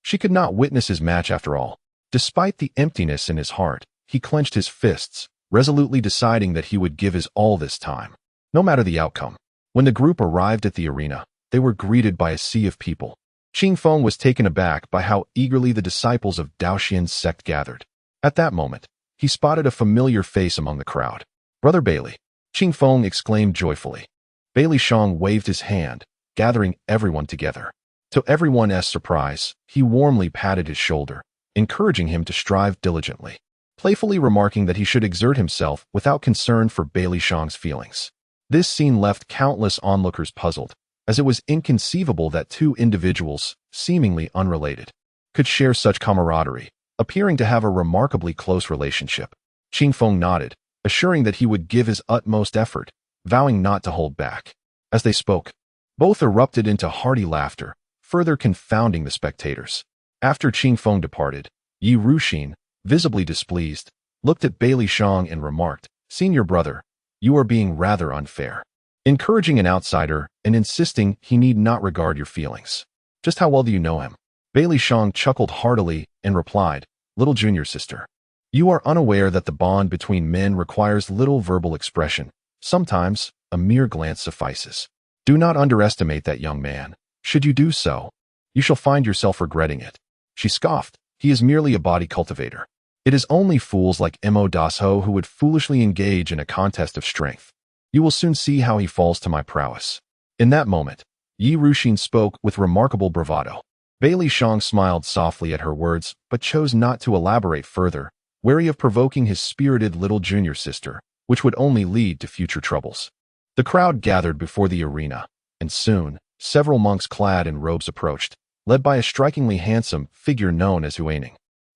She could not witness his match after all. Despite the emptiness in his heart, he clenched his fists, resolutely deciding that he would give his all this time, no matter the outcome. When the group arrived at the arena, they were greeted by a sea of people. Qing Feng was taken aback by how eagerly the disciples of Daoxian's sect gathered. At that moment, he spotted a familiar face among the crowd. "Brother Bailey," Qing Feng exclaimed joyfully. Bailey Shang waved his hand, gathering everyone together. To everyone's surprise, he warmly patted his shoulder, encouraging him to strive diligently, playfully remarking that he should exert himself without concern for Bailey Shang's feelings. This scene left countless onlookers puzzled, as it was inconceivable that 2 individuals, seemingly unrelated, could share such camaraderie, appearing to have a remarkably close relationship. Qing Feng nodded, assuring that he would give his utmost effort, vowing not to hold back. As they spoke, both erupted into hearty laughter, further confounding the spectators. After Qing Feng departed, Yi Wuxin, visibly displeased, looked at Bailey Shang and remarked, "Senior brother, you are being rather unfair, encouraging an outsider and insisting he need not regard your feelings. Just how well do you know him?" Bailey Shang chuckled heartily and replied, "Little junior sister, you are unaware that the bond between men requires little verbal expression. Sometimes, a mere glance suffices. Do not underestimate that young man. Should you do so, you shall find yourself regretting it." She scoffed, "He is merely a body cultivator. It is only fools like Mo Dasho who would foolishly engage in a contest of strength. You will soon see how he falls to my prowess." In that moment, Yi Ruxin spoke with remarkable bravado. Bailey Shang smiled softly at her words, but chose not to elaborate further, wary of provoking his spirited little junior sister, which would only lead to future troubles. The crowd gathered before the arena, and soon, several monks clad in robes approached, led by a strikingly handsome figure known as Huaning,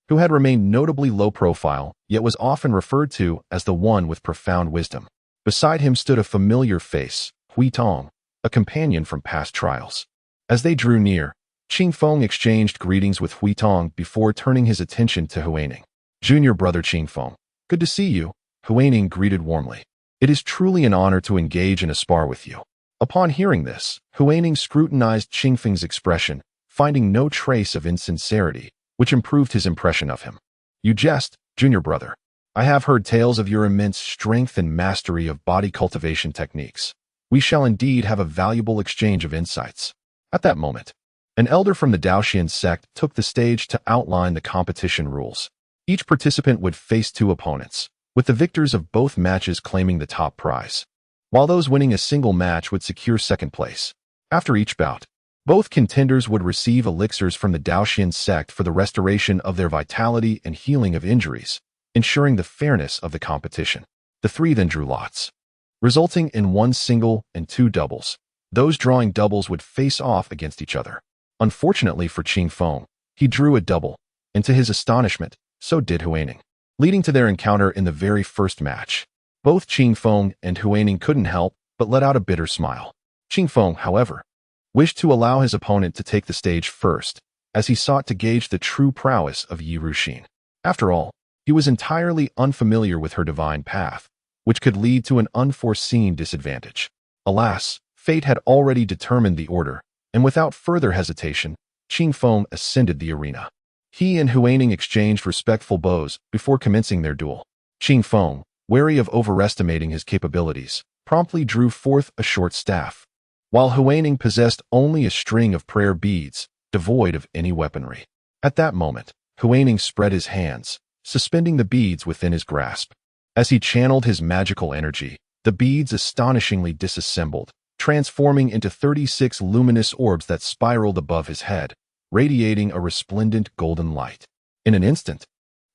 who had remained notably low profile, yet was often referred to as the one with profound wisdom. Beside him stood a familiar face, Hui Tong, a companion from past trials. As they drew near, Qing Feng exchanged greetings with Hui Tong before turning his attention to Huaning. Junior brother Qing Feng, good to see you, Huaning greeted warmly. It is truly an honor to engage in a spar with you. Upon hearing this, Huaning scrutinized Qing Feng's expression, finding no trace of insincerity, which improved his impression of him. You jest, junior brother. I have heard tales of your immense strength and mastery of body cultivation techniques. We shall indeed have a valuable exchange of insights. At that moment, an elder from the Daoxian sect took the stage to outline the competition rules. Each participant would face two opponents, with the victors of both matches claiming the top prize, while those winning a single match would secure second place. After each bout, both contenders would receive elixirs from the Daoxian sect for the restoration of their vitality and healing of injuries, ensuring the fairness of the competition. The three then drew lots, resulting in one single and two doubles. Those drawing doubles would face off against each other. Unfortunately for Qing Feng, he drew a double, and to his astonishment, so did Huaning, leading to their encounter in the very first match. Both Qing Feng and Huaning couldn't help but let out a bitter smile. Qing Feng, however, wished to allow his opponent to take the stage first, as he sought to gauge the true prowess of Yi Ruxin. After all, he was entirely unfamiliar with her divine path, which could lead to an unforeseen disadvantage. Alas, fate had already determined the order, and without further hesitation, Qing Feng ascended the arena. He and Huaning exchanged respectful bows before commencing their duel. Qing Feng, wary of overestimating his capabilities, promptly drew forth a short staff, while Huaning possessed only a string of prayer beads, devoid of any weaponry. At that moment, Huaning spread his hands, suspending the beads within his grasp. As he channeled his magical energy, the beads astonishingly disassembled, transforming into 36 luminous orbs that spiraled above his head, radiating a resplendent golden light. In an instant,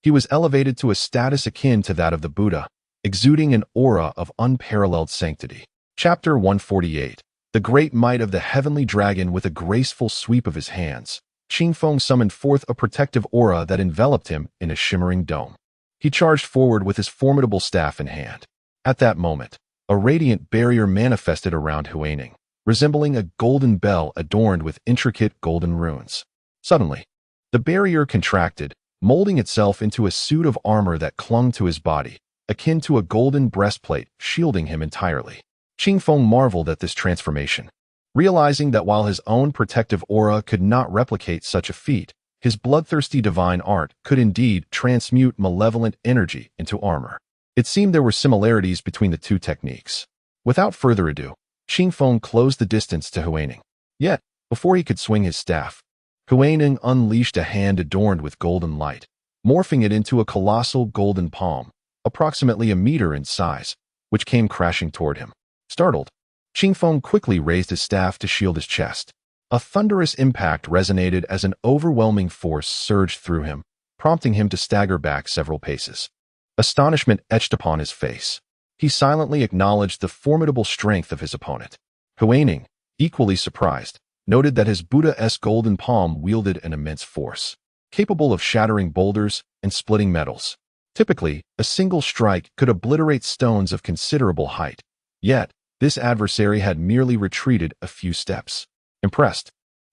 he was elevated to a status akin to that of the Buddha, exuding an aura of unparalleled sanctity. Chapter 148. The great might of the heavenly dragon. With a graceful sweep of his hands, Qing Feng summoned forth a protective aura that enveloped him in a shimmering dome. He charged forward with his formidable staff in hand. At that moment, a radiant barrier manifested around Huaning, resembling a golden bell adorned with intricate golden runes. Suddenly, the barrier contracted, molding itself into a suit of armor that clung to his body, akin to a golden breastplate shielding him entirely. Qing Feng marveled at this transformation, realizing that while his own protective aura could not replicate such a feat, his bloodthirsty divine art could indeed transmute malevolent energy into armor. It seemed there were similarities between the two techniques. Without further ado, Qing Feng closed the distance to Huaning. Yet, before he could swing his staff, Huaning unleashed a hand adorned with golden light, morphing it into a colossal golden palm, approximately a meter in size, which came crashing toward him. Startled, Qing Feng quickly raised his staff to shield his chest. A thunderous impact resonated as an overwhelming force surged through him, prompting him to stagger back several paces. Astonishment etched upon his face. He silently acknowledged the formidable strength of his opponent. Huaning, equally surprised, noted that his Buddha-esque golden palm wielded an immense force, capable of shattering boulders and splitting metals. Typically, a single strike could obliterate stones of considerable height. Yet, this adversary had merely retreated a few steps. Impressed,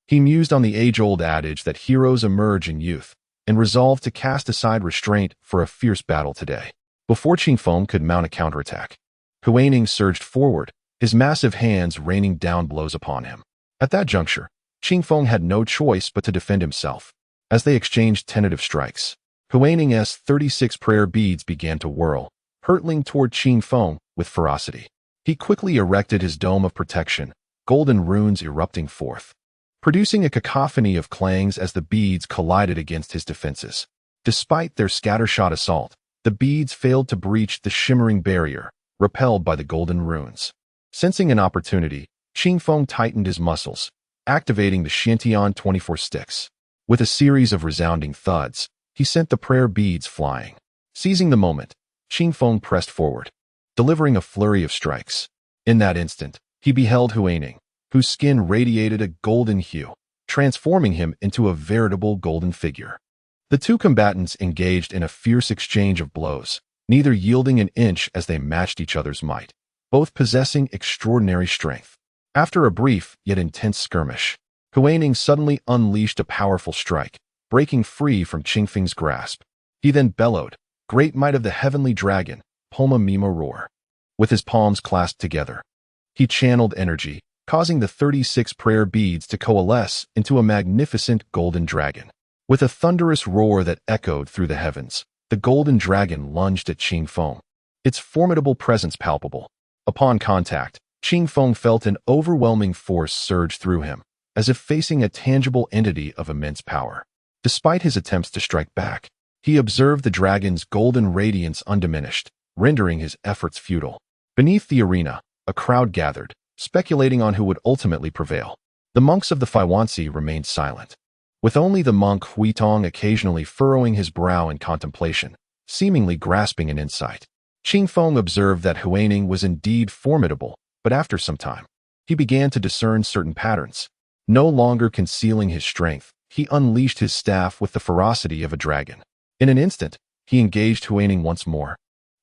he mused on the age-old adage that heroes emerge in youth, and resolved to cast aside restraint for a fierce battle today. Before Qing Feng could mount a counterattack, Huaning surged forward, his massive hands raining down blows upon him. At that juncture, Qing Feng had no choice but to defend himself. As they exchanged tentative strikes, Huaning's 36 prayer beads began to whirl, hurtling toward Qing Feng with ferocity. He quickly erected his dome of protection, golden runes erupting forth, producing a cacophony of clangs as the beads collided against his defenses. Despite their scattershot assault, the beads failed to breach the shimmering barrier, repelled by the golden runes. Sensing an opportunity, Qing Feng tightened his muscles, activating the Xiantian 24 sticks. With a series of resounding thuds, he sent the prayer beads flying. Seizing the moment, Qing Feng pressed forward, delivering a flurry of strikes. In that instant, he beheld Huaining, whose skin radiated a golden hue, transforming him into a veritable golden figure. The two combatants engaged in a fierce exchange of blows, neither yielding an inch as they matched each other's might, both possessing extraordinary strength. After a brief yet intense skirmish, Huaining suddenly unleashed a powerful strike, breaking free from Qing Feng's grasp. He then bellowed, "Great might of the heavenly dragon, Poma Mima roar." With his palms clasped together, he channeled energy, causing the 36 prayer beads to coalesce into a magnificent golden dragon. With a thunderous roar that echoed through the heavens, the golden dragon lunged at Qing Feng, its formidable presence palpable. Upon contact, Qing Feng felt an overwhelming force surge through him, as if facing a tangible entity of immense power. Despite his attempts to strike back, he observed the dragon's golden radiance undiminished, rendering his efforts futile. Beneath the arena, a crowd gathered, speculating on who would ultimately prevail. The monks of the Faiwansi remained silent, with only the monk Huitong occasionally furrowing his brow in contemplation, seemingly grasping an insight. Qing Feng observed that Huaining was indeed formidable, but after some time, he began to discern certain patterns. No longer concealing his strength, he unleashed his staff with the ferocity of a dragon. In an instant, he engaged Huaining once more,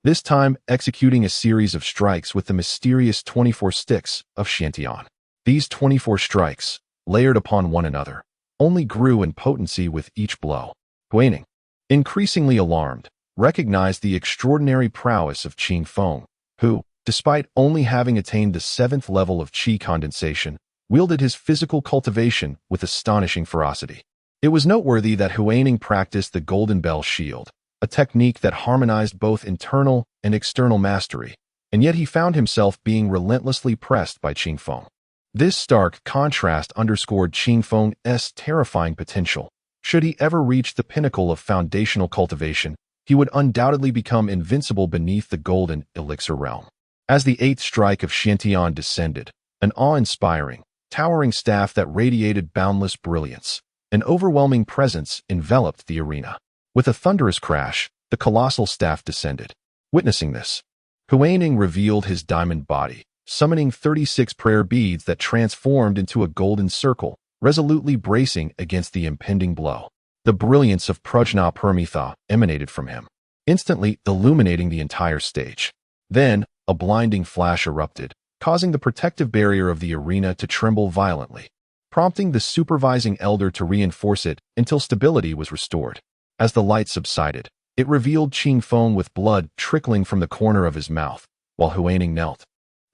this time executing a series of strikes with the mysterious 24 sticks of Xiantian. These 24 strikes, layered upon one another, only grew in potency with each blow. Huaining, increasingly alarmed, recognized the extraordinary prowess of Qing Feng, who, despite only having attained the 7th level of qi condensation, wielded his physical cultivation with astonishing ferocity. It was noteworthy that Huaining practiced the Golden Bell Shield, a technique that harmonized both internal and external mastery, and yet he found himself being relentlessly pressed by Qing Feng. This stark contrast underscored Qing Feng's terrifying potential. Should he ever reach the pinnacle of foundational cultivation, he would undoubtedly become invincible beneath the golden elixir realm. As the 8th strike of Xiantian descended, an awe-inspiring, towering staff that radiated boundless brilliance, an overwhelming presence enveloped the arena. With a thunderous crash, the colossal staff descended. Witnessing this, Huaining revealed his diamond body, summoning 36 prayer beads that transformed into a golden circle, resolutely bracing against the impending blow. The brilliance of Prajna Paramitha emanated from him, instantly illuminating the entire stage. Then, a blinding flash erupted, causing the protective barrier of the arena to tremble violently, prompting the supervising elder to reinforce it until stability was restored. As the light subsided, it revealed Qing Feng with blood trickling from the corner of his mouth, while Huaining knelt,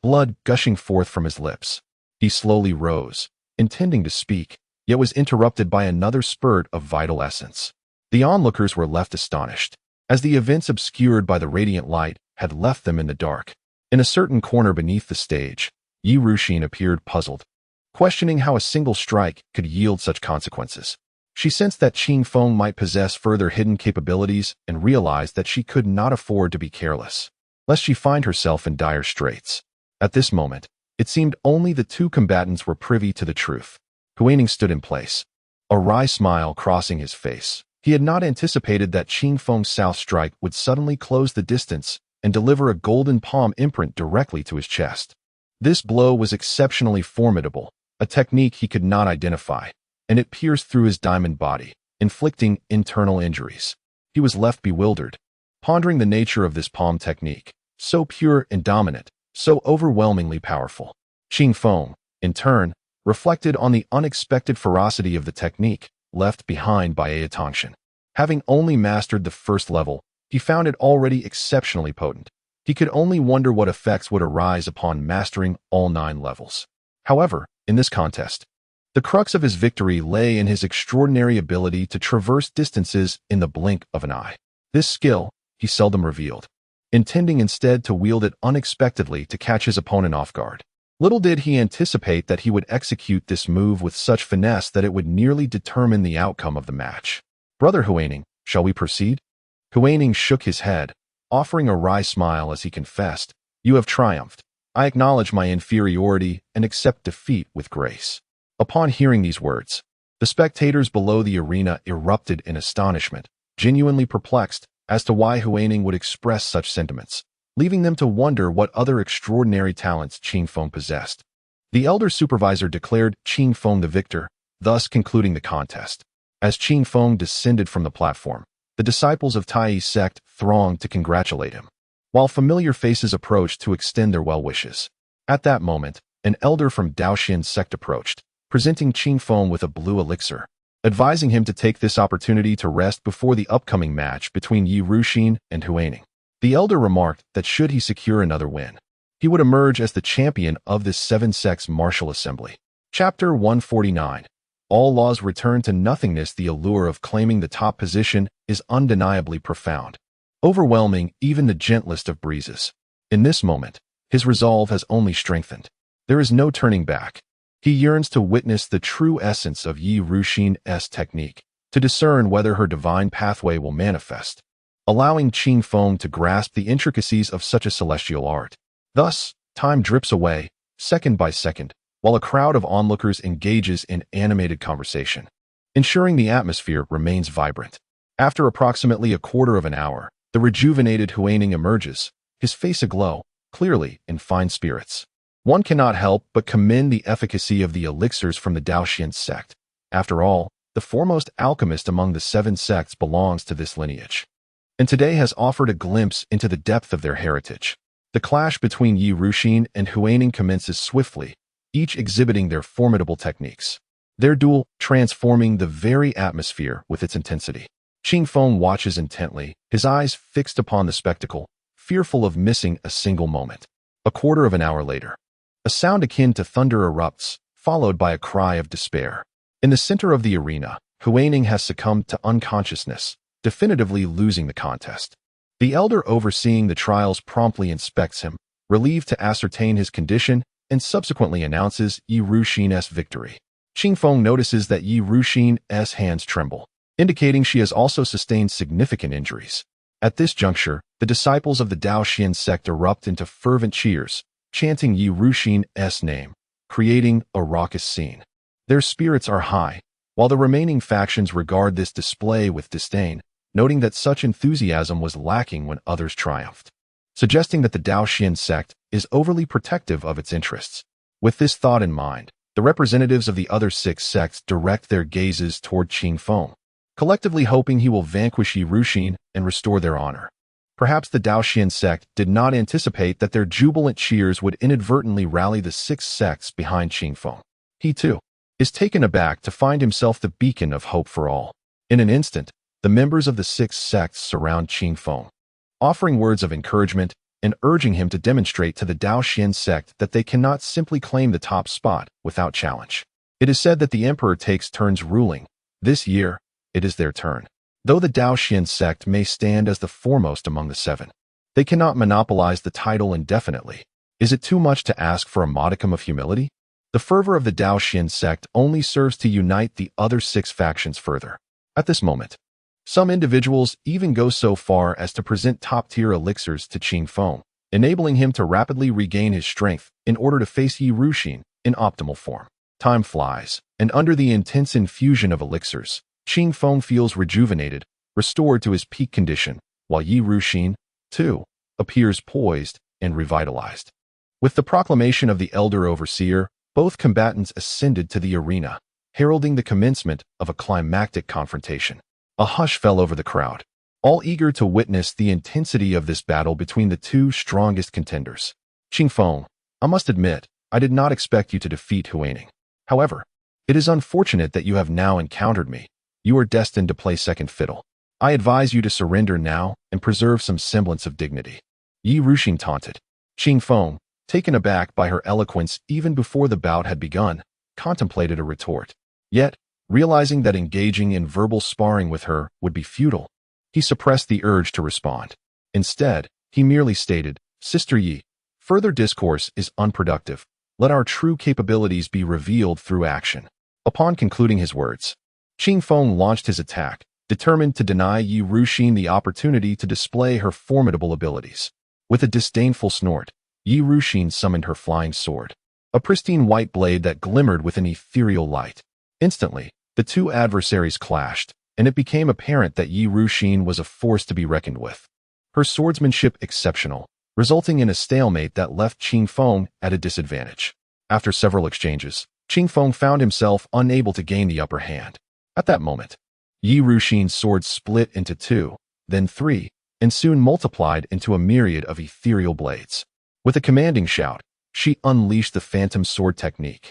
blood gushing forth from his lips. He slowly rose, intending to speak, yet was interrupted by another spurt of vital essence. The onlookers were left astonished, as the events obscured by the radiant light had left them in the dark. In a certain corner beneath the stage, Yi Ruxin appeared puzzled, questioning how a single strike could yield such consequences. She sensed that Qing Feng might possess further hidden capabilities and realized that she could not afford to be careless, lest she find herself in dire straits. At this moment, it seemed only the two combatants were privy to the truth. Huaining stood in place, a wry smile crossing his face. He had not anticipated that Qing Feng's south strike would suddenly close the distance and deliver a golden palm imprint directly to his chest. This blow was exceptionally formidable, a technique he could not identify, and it pierced through his diamond body, inflicting internal injuries. He was left bewildered, pondering the nature of this palm technique, so pure and dominant, so overwhelmingly powerful. Qing Feng, in turn, reflected on the unexpected ferocity of the technique left behind by Aotangshan. Having only mastered the first level, he found it already exceptionally potent. He could only wonder what effects would arise upon mastering all 9 levels. However, in this contest, the crux of his victory lay in his extraordinary ability to traverse distances in the blink of an eye. This skill he seldom revealed, intending instead to wield it unexpectedly to catch his opponent off guard. Little did he anticipate that he would execute this move with such finesse that it would nearly determine the outcome of the match. "Brother Huaining, shall we proceed?" Huaining shook his head, offering a wry smile as he confessed, "You have triumphed. I acknowledge my inferiority and accept defeat with grace." Upon hearing these words, the spectators below the arena erupted in astonishment, genuinely perplexed as to why Huaining would express such sentiments, leaving them to wonder what other extraordinary talents Qing Feng possessed. The elder supervisor declared Qing Feng the victor, thus concluding the contest. As Qing Feng descended from the platform, the disciples of Tai's sect thronged to congratulate him, while familiar faces approached to extend their well wishes. At that moment, an elder from Daoxian's sect approached, presenting Qing Feng with a blue elixir, advising him to take this opportunity to rest before the upcoming match between Yi Ruxin and Huaining. The elder remarked that should he secure another win, he would emerge as the champion of this seven-sects martial assembly. Chapter 149. All laws return to nothingness. The allure of claiming the top position is undeniably profound, overwhelming even the gentlest of breezes. In this moment, his resolve has only strengthened. There is no turning back. He yearns to witness the true essence of Yi Ruxin's technique, to discern whether her divine pathway will manifest, allowing Qing Feng to grasp the intricacies of such a celestial art. Thus, time drips away, second by second, while a crowd of onlookers engages in animated conversation, ensuring the atmosphere remains vibrant. After approximately a quarter of an hour, the rejuvenated Huaining emerges, his face aglow, clearly in fine spirits. One cannot help but commend the efficacy of the elixirs from the Daoxian sect. After all, the foremost alchemist among the seven sects belongs to this lineage, and today has offered a glimpse into the depth of their heritage. The clash between Yi Ruxin and Huaining commences swiftly, each exhibiting their formidable techniques, their duel transforming the very atmosphere with its intensity. Qing Feng watches intently, his eyes fixed upon the spectacle, fearful of missing a single moment. A quarter of an hour later, a sound akin to thunder erupts, followed by a cry of despair. In the center of the arena, Huaining has succumbed to unconsciousness, definitively losing the contest. The elder overseeing the trials promptly inspects him, relieved to ascertain his condition, and subsequently announces Yi Ruxin's victory. Qing Feng notices that Yi Ruxin's hands tremble, indicating she has also sustained significant injuries. At this juncture, the disciples of the Daoxian sect erupt into fervent cheers, chanting Yi Ruxin's name, creating a raucous scene. Their spirits are high, while the remaining factions regard this display with disdain, noting that such enthusiasm was lacking when others triumphed, suggesting that the Daoxian sect is overly protective of its interests. With this thought in mind, the representatives of the other six sects direct their gazes toward Qing Feng, collectively hoping he will vanquish Yi Ruxin and restore their honor. Perhaps the Daoxian sect did not anticipate that their jubilant cheers would inadvertently rally the six sects behind Qing Feng. He, too, is taken aback to find himself the beacon of hope for all. In an instant, the members of the six sects surround Qing Feng, offering words of encouragement and urging him to demonstrate to the Daoxian sect that they cannot simply claim the top spot without challenge. It is said that the emperor takes turns ruling. This year, it is their turn. Though the Daoxian sect may stand as the foremost among the seven, they cannot monopolize the title indefinitely. Is it too much to ask for a modicum of humility? The fervor of the Daoxian sect only serves to unite the other six factions further. At this moment, some individuals even go so far as to present top-tier elixirs to Qing Feng, enabling him to rapidly regain his strength in order to face Yi Ruxin in optimal form. Time flies, and under the intense infusion of elixirs, Qing Feng feels rejuvenated, restored to his peak condition, while Yi Ruxin, too, appears poised and revitalized. With the proclamation of the elder overseer, both combatants ascended to the arena, heralding the commencement of a climactic confrontation. A hush fell over the crowd, all eager to witness the intensity of this battle between the two strongest contenders. Qing Feng, I must admit, I did not expect you to defeat Huaining. However, it is unfortunate that you have now encountered me. You are destined to play second fiddle. I advise you to surrender now and preserve some semblance of dignity. Yi Ruxin taunted. Qing Feng, taken aback by her eloquence even before the bout had begun, contemplated a retort. Yet, realizing that engaging in verbal sparring with her would be futile, he suppressed the urge to respond. Instead, he merely stated, Sister Yi, further discourse is unproductive. Let our true capabilities be revealed through action. Upon concluding his words, Qing Feng launched his attack, determined to deny Yi Ruxin the opportunity to display her formidable abilities. With a disdainful snort, Yi Ruxin summoned her flying sword, a pristine white blade that glimmered with an ethereal light. Instantly, the two adversaries clashed, and it became apparent that Yi Ruxin was a force to be reckoned with. Her swordsmanship exceptional, resulting in a stalemate that left Qing Feng at a disadvantage. After several exchanges, Qing Feng found himself unable to gain the upper hand. At that moment, Yi Ruxin's sword split into two, then three, and soon multiplied into a myriad of ethereal blades. With a commanding shout, she unleashed the phantom sword technique,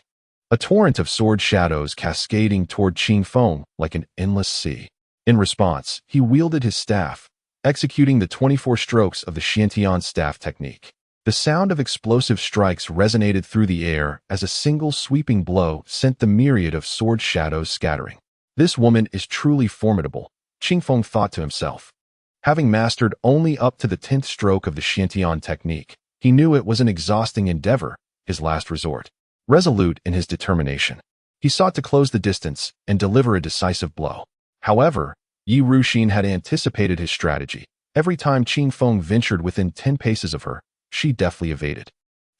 a torrent of sword shadows cascading toward Qing Feng like an endless sea. In response, he wielded his staff, executing the 24 strokes of the Xiantian staff technique. The sound of explosive strikes resonated through the air as a single sweeping blow sent the myriad of sword shadows scattering. This woman is truly formidable, Qing Feng thought to himself. Having mastered only up to the 10th stroke of the Xiantian technique, he knew it was an exhausting endeavor, his last resort. Resolute in his determination, he sought to close the distance and deliver a decisive blow. However, Yi Ruxin had anticipated his strategy. Every time Qing Feng ventured within 10 paces of her, she deftly evaded,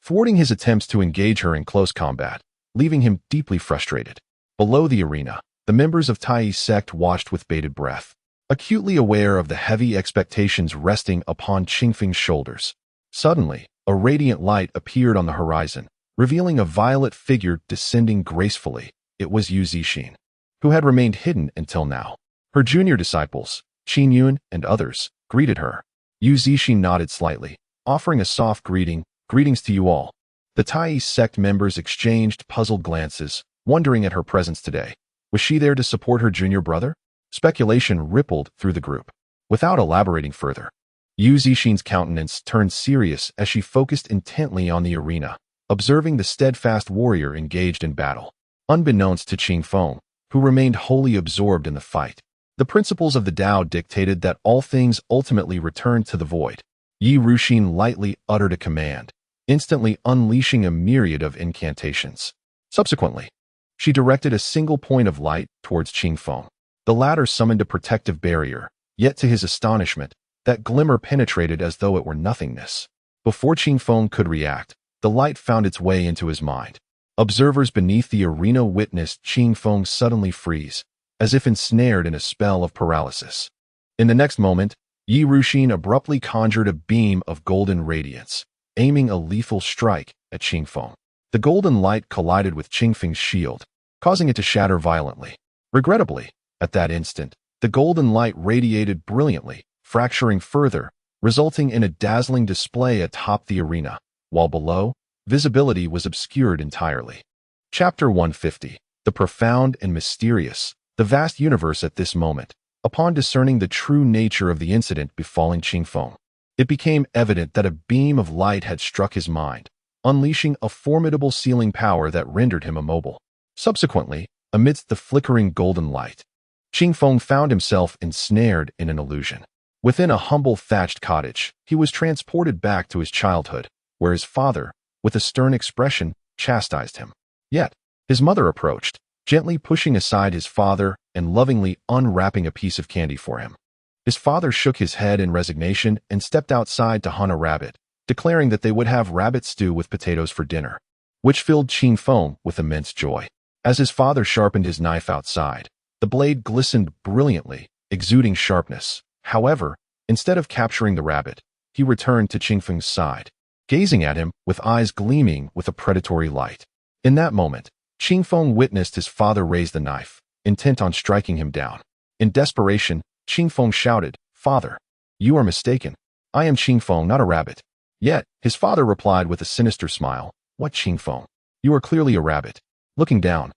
thwarting his attempts to engage her in close combat, leaving him deeply frustrated. Below the arena, the members of Tai's sect watched with bated breath, acutely aware of the heavy expectations resting upon Qingfeng's shoulders. Suddenly, a radiant light appeared on the horizon, revealing a violet figure descending gracefully. It was Yu Zixin, who had remained hidden until now. Her junior disciples, Qin Yun and others, greeted her. Yu Zixin nodded slightly, offering a soft greetings to you all. The Tai sect members exchanged puzzled glances, wondering at her presence today. Was she there to support her junior brother? Speculation rippled through the group. Without elaborating further, Yu Zixin's countenance turned serious as she focused intently on the arena, observing the steadfast warrior engaged in battle. Unbeknownst to Qing Feng, who remained wholly absorbed in the fight, the principles of the Tao dictated that all things ultimately returned to the void. Yi Ruxin lightly uttered a command, instantly unleashing a myriad of incantations. Subsequently, she directed a single point of light towards Qing Feng. The latter summoned a protective barrier, yet to his astonishment, that glimmer penetrated as though it were nothingness. Before Qing Feng could react, the light found its way into his mind. Observers beneath the arena witnessed Qing Feng suddenly freeze, as if ensnared in a spell of paralysis. In the next moment, Yi Ruxin abruptly conjured a beam of golden radiance, aiming a lethal strike at Qing Feng. The golden light collided with Qingfeng's shield, causing it to shatter violently. Regrettably, at that instant, the golden light radiated brilliantly, fracturing further, resulting in a dazzling display atop the arena, while below, visibility was obscured entirely. Chapter 150. The profound and mysterious, the vast universe at this moment. Upon discerning the true nature of the incident befalling Qing Feng, it became evident that a beam of light had struck his mind, unleashing a formidable sealing power that rendered him immobile. Subsequently, amidst the flickering golden light, Qing Feng found himself ensnared in an illusion. Within a humble thatched cottage, he was transported back to his childhood, where his father, with a stern expression, chastised him. Yet, his mother approached, gently pushing aside his father and lovingly unwrapping a piece of candy for him. His father shook his head in resignation and stepped outside to hunt a rabbit, declaring that they would have rabbit stew with potatoes for dinner, which filled Qing Feng with immense joy. As his father sharpened his knife outside, the blade glistened brilliantly, exuding sharpness. However, instead of capturing the rabbit, he returned to Qingfeng's side, gazing at him with eyes gleaming with a predatory light. In that moment, Qing Feng witnessed his father raise the knife, intent on striking him down. In desperation, Qing Feng shouted, "Father, you are mistaken. I am Qing Feng, not a rabbit." Yet, his father replied with a sinister smile, "What, Qing Feng? You are clearly a rabbit." Looking down,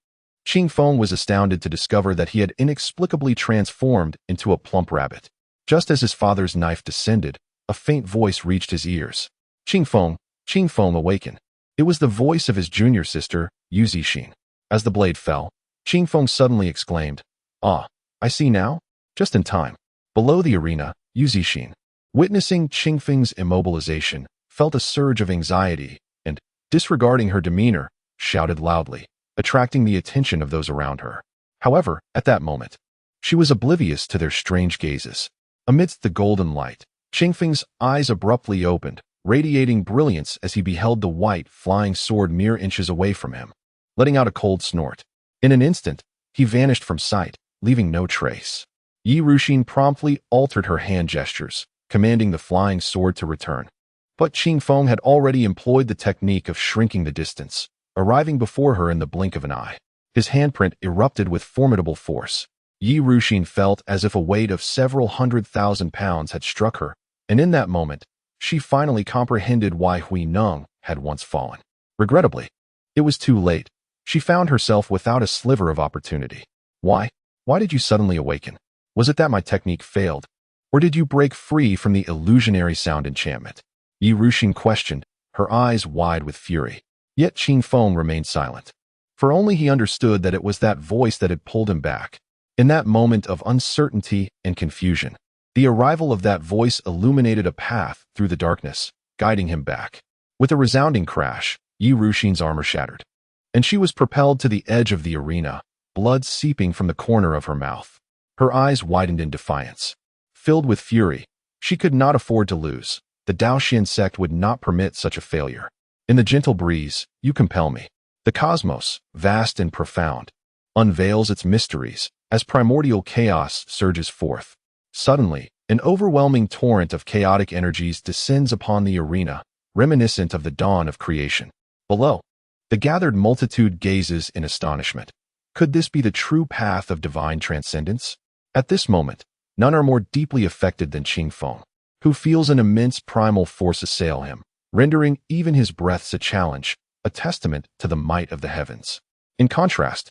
Qing Feng was astounded to discover that he had inexplicably transformed into a plump rabbit. Just as his father's knife descended, a faint voice reached his ears. Qing Feng, awaken." It was the voice of his junior sister, Yu Zixin. As the blade fell, Qing Feng suddenly exclaimed, "Ah, I see now?" Just in time. Below the arena, Yu Zixin, witnessing Qingfeng's immobilization, felt a surge of anxiety and, disregarding her demeanor, shouted loudly, attracting the attention of those around her. However, at that moment, she was oblivious to their strange gazes. Amidst the golden light, Qingfeng's eyes abruptly opened, radiating brilliance as he beheld the white, flying sword mere inches away from him. Letting out a cold snort. In an instant, he vanished from sight, leaving no trace. Yi Ruxin promptly altered her hand gestures, commanding the flying sword to return. But Qing Feng had already employed the technique of shrinking the distance, arriving before her in the blink of an eye. His handprint erupted with formidable force. Yi Ruxin felt as if a weight of several 100,000 pounds had struck her, and in that moment, she finally comprehended why Hui Neng had once fallen. Regrettably, it was too late. She found herself without a sliver of opportunity. Why? Why did you suddenly awaken? Was it that my technique failed? Or did you break free from the illusionary sound enchantment? Yi Ruxin questioned, her eyes wide with fury. Yet Qing Feng remained silent. For only he understood that it was that voice that had pulled him back. In that moment of uncertainty and confusion, the arrival of that voice illuminated a path through the darkness, guiding him back. With a resounding crash, Yi Ruxin's armor shattered, and she was propelled to the edge of the arena, blood seeping from the corner of her mouth. Her eyes widened in defiance. Filled with fury, she could not afford to lose. The Daoxian sect would not permit such a failure. In the gentle breeze, you compel me. The cosmos, vast and profound, unveils its mysteries as primordial chaos surges forth. Suddenly, an overwhelming torrent of chaotic energies descends upon the arena, reminiscent of the dawn of creation. Below, the gathered multitude gazes in astonishment. Could this be the true path of divine transcendence? At this moment, none are more deeply affected than Qing Feng, who feels an immense primal force assail him, rendering even his breaths a challenge, a testament to the might of the heavens. In contrast,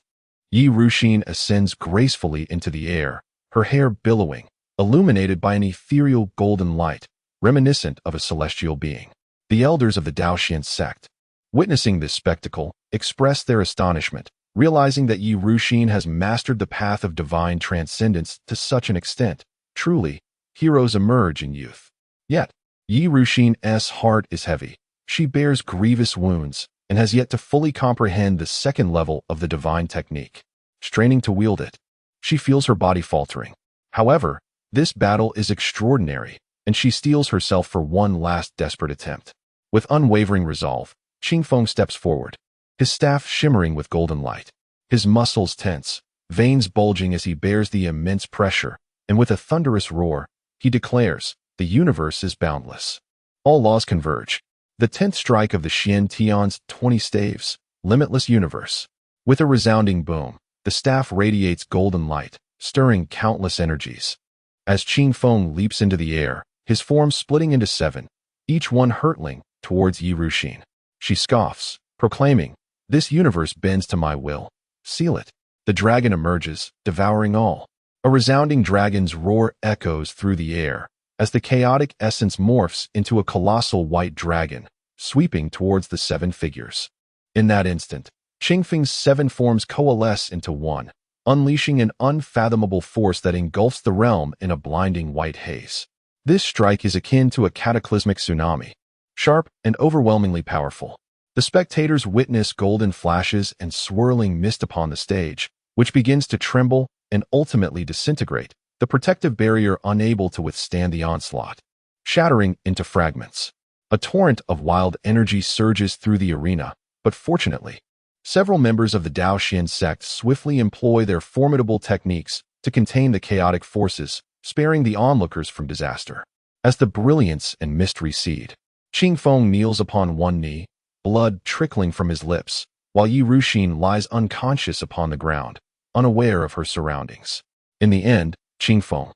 Yi Ruxin ascends gracefully into the air, her hair billowing, illuminated by an ethereal golden light, reminiscent of a celestial being. The elders of the Daoxian sect, witnessing this spectacle, expressed their astonishment, realizing that Yi Ruxin has mastered the path of divine transcendence to such an extent. Truly, heroes emerge in youth. Yet, Yi Ruxin's heart is heavy. She bears grievous wounds, and has yet to fully comprehend the second level of the divine technique. Straining to wield it, she feels her body faltering. However, this battle is extraordinary, and she steels herself for one last desperate attempt. With unwavering resolve, Qing Feng steps forward, his staff shimmering with golden light, his muscles tense, veins bulging as he bears the immense pressure, and with a thunderous roar, he declares, the universe is boundless. All laws converge. The 10th strike of the Xian Tian's 20 staves, limitless universe. With a resounding boom, the staff radiates golden light, stirring countless energies. As Qing Feng leaps into the air, his form splitting into 7, each one hurtling towards Yi Ruxin. She scoffs, proclaiming, this universe bends to my will. Seal it. The dragon emerges, devouring all. A resounding dragon's roar echoes through the air, as the chaotic essence morphs into a colossal white dragon, sweeping towards the 7 figures. In that instant, Qing Feng's 7 forms coalesce into one, unleashing an unfathomable force that engulfs the realm in a blinding white haze. This strike is akin to a cataclysmic tsunami, sharp and overwhelmingly powerful. The spectators witness golden flashes and swirling mist upon the stage, which begins to tremble and ultimately disintegrate, the protective barrier unable to withstand the onslaught, shattering into fragments. A torrent of wild energy surges through the arena, but fortunately, several members of the Daoxian sect swiftly employ their formidable techniques to contain the chaotic forces, sparing the onlookers from disaster. As the brilliance and mist recede, Qing Feng kneels upon one knee, blood trickling from his lips, while Yi Ruxin lies unconscious upon the ground, unaware of her surroundings. In the end, Qing Feng,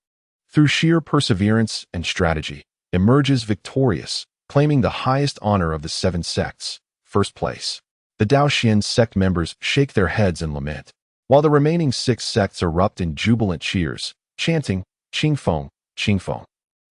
through sheer perseverance and strategy, emerges victorious, claiming the highest honor of the 7 sects, first place. The Daoxian sect members shake their heads in lament, while the remaining 6 sects erupt in jubilant cheers, chanting, Qing Feng, Qing Feng.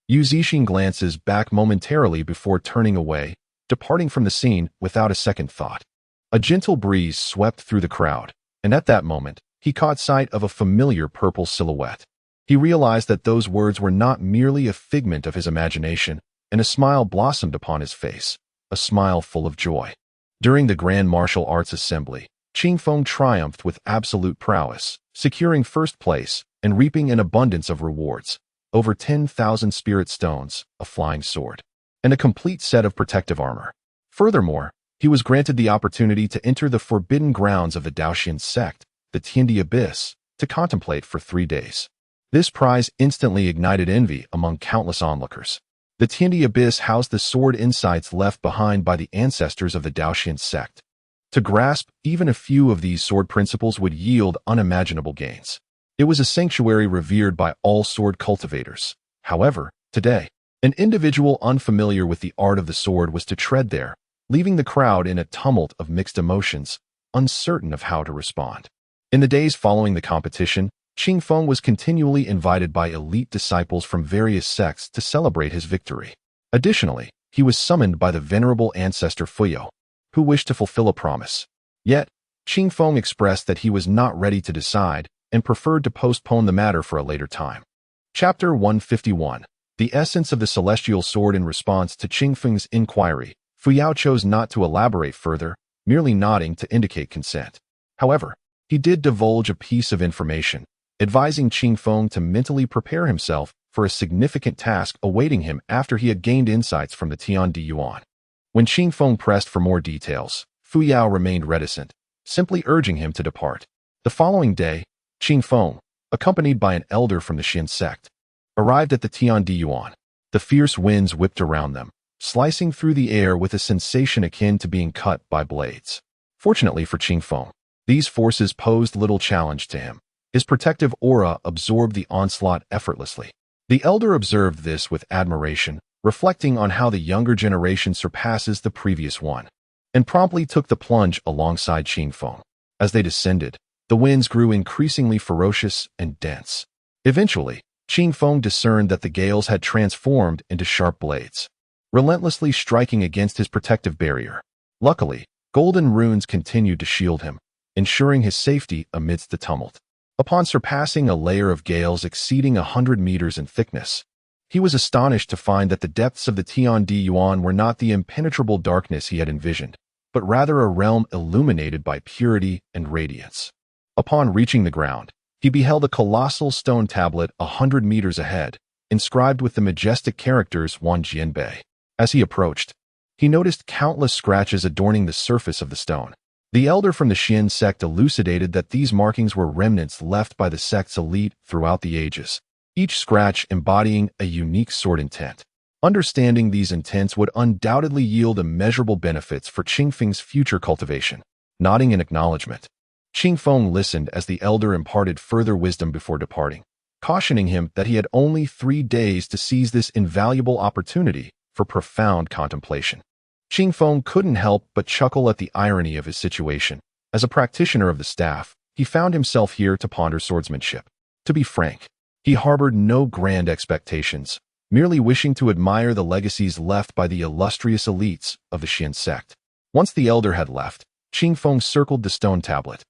Yu Zixing glances back momentarily before turning away, departing from the scene without a second thought. A gentle breeze swept through the crowd, and at that moment, he caught sight of a familiar purple silhouette. He realized that those words were not merely a figment of his imagination, and a smile blossomed upon his face, a smile full of joy. During the Grand Martial Arts Assembly, Qing Feng triumphed with absolute prowess, securing first place and reaping an abundance of rewards, over 10,000 spirit stones, a flying sword, and a complete set of protective armor. Furthermore, he was granted the opportunity to enter the forbidden grounds of the Daoxian sect, the Tiandi Abyss, to contemplate for 3 days. This prize instantly ignited envy among countless onlookers. The Tiandi Abyss housed the sword insights left behind by the ancestors of the Daoxian sect. To grasp even a few of these sword principles would yield unimaginable gains. It was a sanctuary revered by all sword cultivators. However, today, an individual unfamiliar with the art of the sword was to tread there, leaving the crowd in a tumult of mixed emotions, uncertain of how to respond. In the days following the competition, Qing Feng was continually invited by elite disciples from various sects to celebrate his victory. Additionally, he was summoned by the venerable ancestor Fuyo, who wished to fulfill a promise. Yet, Qing Feng expressed that he was not ready to decide and preferred to postpone the matter for a later time. Chapter 151. The Essence of the Celestial Sword. In response to Qing Feng's inquiry, Fuyao chose not to elaborate further, merely nodding to indicate consent. However, he did divulge a piece of information, advising Qing Feng to mentally prepare himself for a significant task awaiting him after he had gained insights from the Tiandi Yuan. When Qing Feng pressed for more details, Fuyao remained reticent, simply urging him to depart. The following day, Qing Feng, accompanied by an elder from the Xin sect, arrived at the Tiandi Yuan. The fierce winds whipped around them, slicing through the air with a sensation akin to being cut by blades. Fortunately for Qing Feng, these forces posed little challenge to him. His protective aura absorbed the onslaught effortlessly. The elder observed this with admiration, reflecting on how the younger generation surpasses the previous one, and promptly took the plunge alongside Qing Feng. As they descended, the winds grew increasingly ferocious and dense. Eventually, Qing Feng discerned that the gales had transformed into sharp blades, relentlessly striking against his protective barrier. Luckily, golden runes continued to shield him, ensuring his safety amidst the tumult. Upon surpassing a layer of gales exceeding 100 meters in thickness, he was astonished to find that the depths of the Tiandi Yuan were not the impenetrable darkness he had envisioned, but rather a realm illuminated by purity and radiance. Upon reaching the ground, he beheld a colossal stone tablet 100 meters ahead, inscribed with the majestic characters Wan Jianbei. As he approached, he noticed countless scratches adorning the surface of the stone. The elder from the Xin sect elucidated that these markings were remnants left by the sect's elite throughout the ages, each scratch embodying a unique sword intent. Understanding these intents would undoubtedly yield immeasurable benefits for Qing Feng's future cultivation. Nodding in acknowledgement, Qing Feng listened as the elder imparted further wisdom before departing, cautioning him that he had only 3 days to seize this invaluable opportunity for profound contemplation. Qing Feng couldn't help but chuckle at the irony of his situation. As a practitioner of the staff, he found himself here to ponder swordsmanship. To be frank, he harbored no grand expectations, merely wishing to admire the legacies left by the illustrious elites of the Xin sect. Once the elder had left, Qing Feng circled the stone tablet,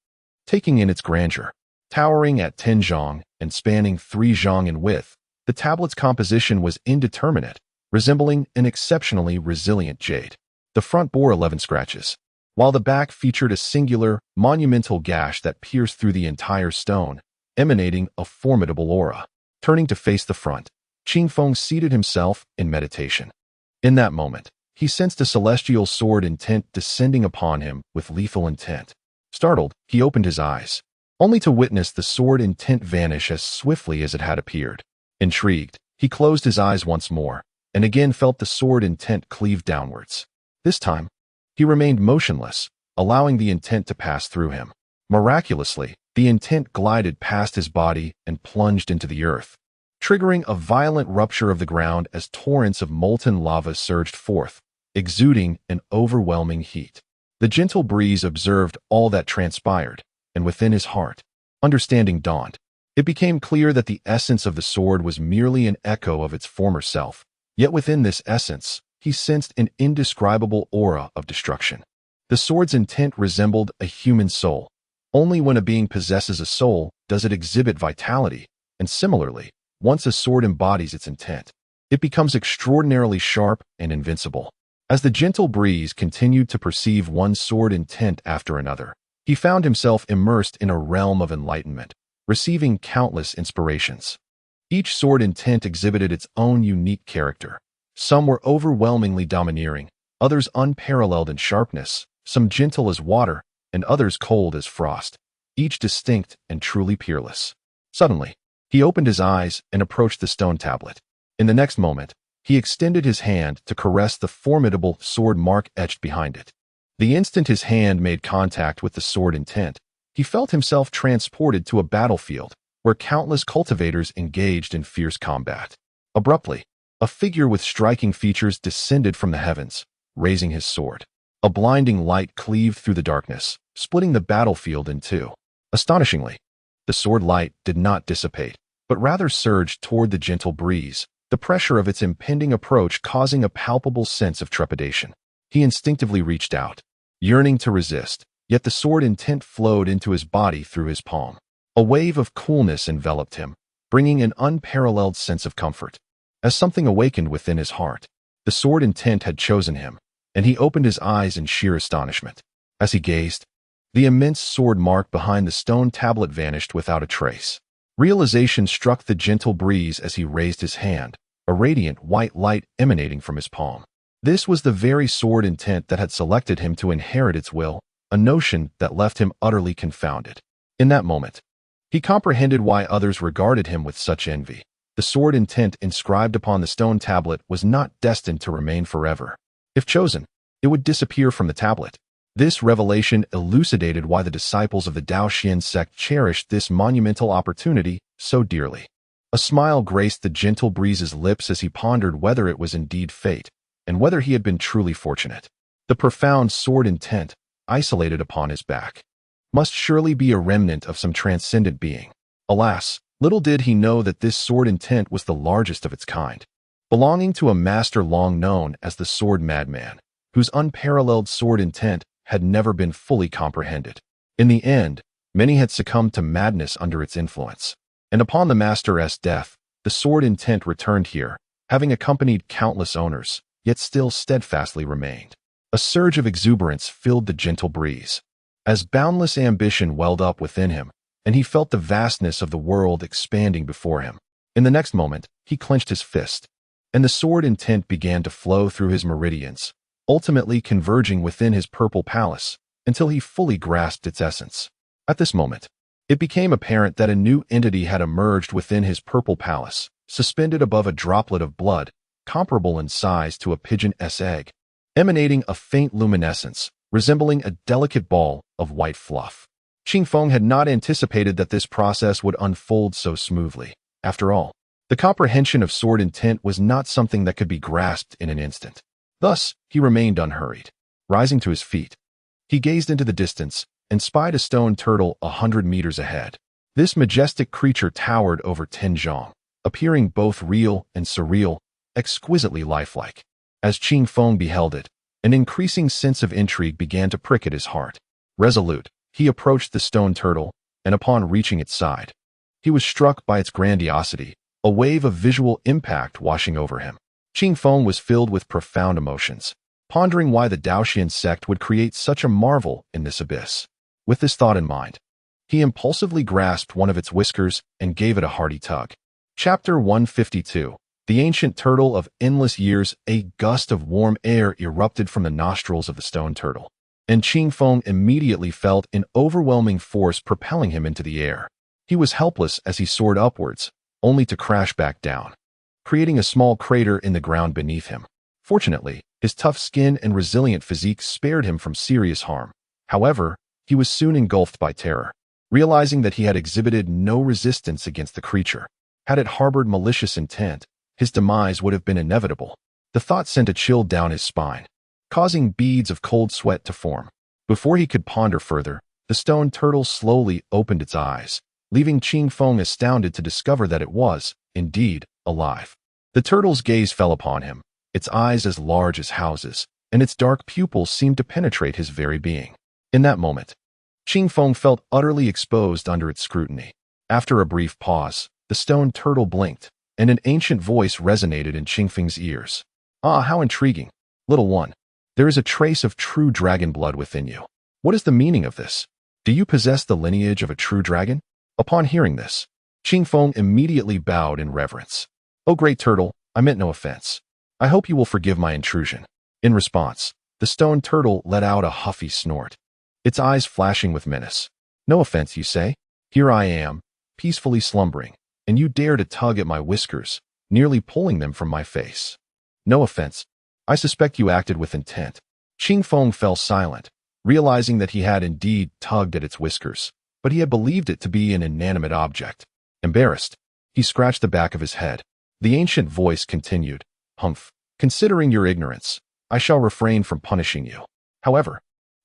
taking in its grandeur. Towering at 10 zhang and spanning 3 zhang in width, the tablet's composition was indeterminate, resembling an exceptionally resilient jade. The front bore 11 scratches, while the back featured a singular, monumental gash that pierced through the entire stone, emanating a formidable aura. Turning to face the front, Qing Feng seated himself in meditation. In that moment, he sensed a celestial sword intent descending upon him with lethal intent. Startled, he opened his eyes, only to witness the sword intent vanish as swiftly as it had appeared. Intrigued, he closed his eyes once more, and again felt the sword intent cleave downwards. This time, he remained motionless, allowing the intent to pass through him. Miraculously, the intent glided past his body and plunged into the earth, triggering a violent rupture of the ground as torrents of molten lava surged forth, exuding an overwhelming heat. The gentle breeze observed all that transpired, and within his heart, understanding dawned. It became clear that the essence of the sword was merely an echo of its former self, yet within this essence, he sensed an indescribable aura of destruction. The sword's intent resembled a human soul. Only when a being possesses a soul does it exhibit vitality, and similarly, once a sword embodies its intent, it becomes extraordinarily sharp and invincible. As the gentle breeze continued to perceive one sword intent after another, he found himself immersed in a realm of enlightenment, receiving countless inspirations. Each sword intent exhibited its own unique character, Some were overwhelmingly domineering, others unparalleled in sharpness, some gentle as water, and others cold as frost, each distinct and truly peerless. Suddenly, he opened his eyes and approached the stone tablet. In the next moment, he extended his hand to caress the formidable sword mark etched behind it. The instant his hand made contact with the sword intent, he felt himself transported to a battlefield where countless cultivators engaged in fierce combat. Abruptly, a figure with striking features descended from the heavens, raising his sword. A blinding light cleaved through the darkness, splitting the battlefield in two. Astonishingly, the sword light did not dissipate, but rather surged toward the gentle breeze, the pressure of its impending approach causing a palpable sense of trepidation. He instinctively reached out, yearning to resist, yet the sword intent flowed into his body through his palm. A wave of coolness enveloped him, bringing an unparalleled sense of comfort. As something awakened within his heart, the sword intent had chosen him, and he opened his eyes in sheer astonishment. As he gazed, the immense sword mark behind the stone tablet vanished without a trace. Realization struck the gentle breeze as he raised his hand, a radiant white light emanating from his palm. This was the very sword intent that had selected him to inherit its will, a notion that left him utterly confounded. In that moment, he comprehended why others regarded him with such envy. The sword intent inscribed upon the stone tablet was not destined to remain forever. If chosen, it would disappear from the tablet. This revelation elucidated why the disciples of the Daoxian sect cherished this monumental opportunity so dearly. A smile graced the gentle breeze's lips as he pondered whether it was indeed fate, and whether he had been truly fortunate. The profound sword intent, isolated upon his back, must surely be a remnant of some transcendent being. Alas, little did he know that this sword intent was the largest of its kind, belonging to a master long known as the Sword Madman, whose unparalleled sword intent had never been fully comprehended. In the end, many had succumbed to madness under its influence, and upon the master's death, the sword intent returned here, having accompanied countless owners, yet still steadfastly remained. A surge of exuberance filled the gentle breeze, as boundless ambition welled up within him, and he felt the vastness of the world expanding before him. In the next moment, he clenched his fist, and the sword intent began to flow through his meridians, ultimately converging within his purple palace until he fully grasped its essence. At this moment, it became apparent that a new entity had emerged within his purple palace, suspended above a droplet of blood, comparable in size to a pigeon's egg, emanating a faint luminescence, resembling a delicate ball of white fluff. Qing Feng had not anticipated that this process would unfold so smoothly. After all, the comprehension of sword intent was not something that could be grasped in an instant. Thus, he remained unhurried. Rising to his feet, he gazed into the distance and spied a stone turtle 100 meters ahead. This majestic creature towered over 10 zhang, appearing both real and surreal, exquisitely lifelike. As Qing Feng beheld it, an increasing sense of intrigue began to prick at his heart. Resolute, he approached the stone turtle, and upon reaching its side, he was struck by its grandiosity, a wave of visual impact washing over him. Qing Feng was filled with profound emotions, pondering why the Daoxian sect would create such a marvel in this abyss. With this thought in mind, he impulsively grasped one of its whiskers and gave it a hearty tug. Chapter 152. The Ancient Turtle of Endless Years. A gust of warm air erupted from the nostrils of the stone turtle, and Qing Feng immediately felt an overwhelming force propelling him into the air. He was helpless as he soared upwards, only to crash back down, creating a small crater in the ground beneath him. Fortunately, his tough skin and resilient physique spared him from serious harm. However, he was soon engulfed by terror, realizing that he had exhibited no resistance against the creature. Had it harbored malicious intent, his demise would have been inevitable. The thought sent a chill down his spine, causing beads of cold sweat to form. Before he could ponder further, the stone turtle slowly opened its eyes, leaving Qing Feng astounded to discover that it was, indeed, alive. The turtle's gaze fell upon him, its eyes as large as houses, and its dark pupils seemed to penetrate his very being. In that moment, Qing Feng felt utterly exposed under its scrutiny. After a brief pause, the stone turtle blinked, and an ancient voice resonated in Qing Feng's ears. "Ah, how intriguing, little one. There is a trace of true dragon blood within you. What is the meaning of this? Do you possess the lineage of a true dragon?" Upon hearing this, Qing Feng immediately bowed in reverence. "Oh, great turtle, I meant no offense. I hope you will forgive my intrusion." In response, the stone turtle let out a huffy snort, its eyes flashing with menace. "No offense, you say? Here I am, peacefully slumbering, and you dare to tug at my whiskers, nearly pulling them from my face. No offense. I suspect you acted with intent." Qing Feng fell silent, realizing that he had indeed tugged at its whiskers, but he had believed it to be an inanimate object. Embarrassed, he scratched the back of his head. The ancient voice continued, "Humph. Considering your ignorance, I shall refrain from punishing you. However,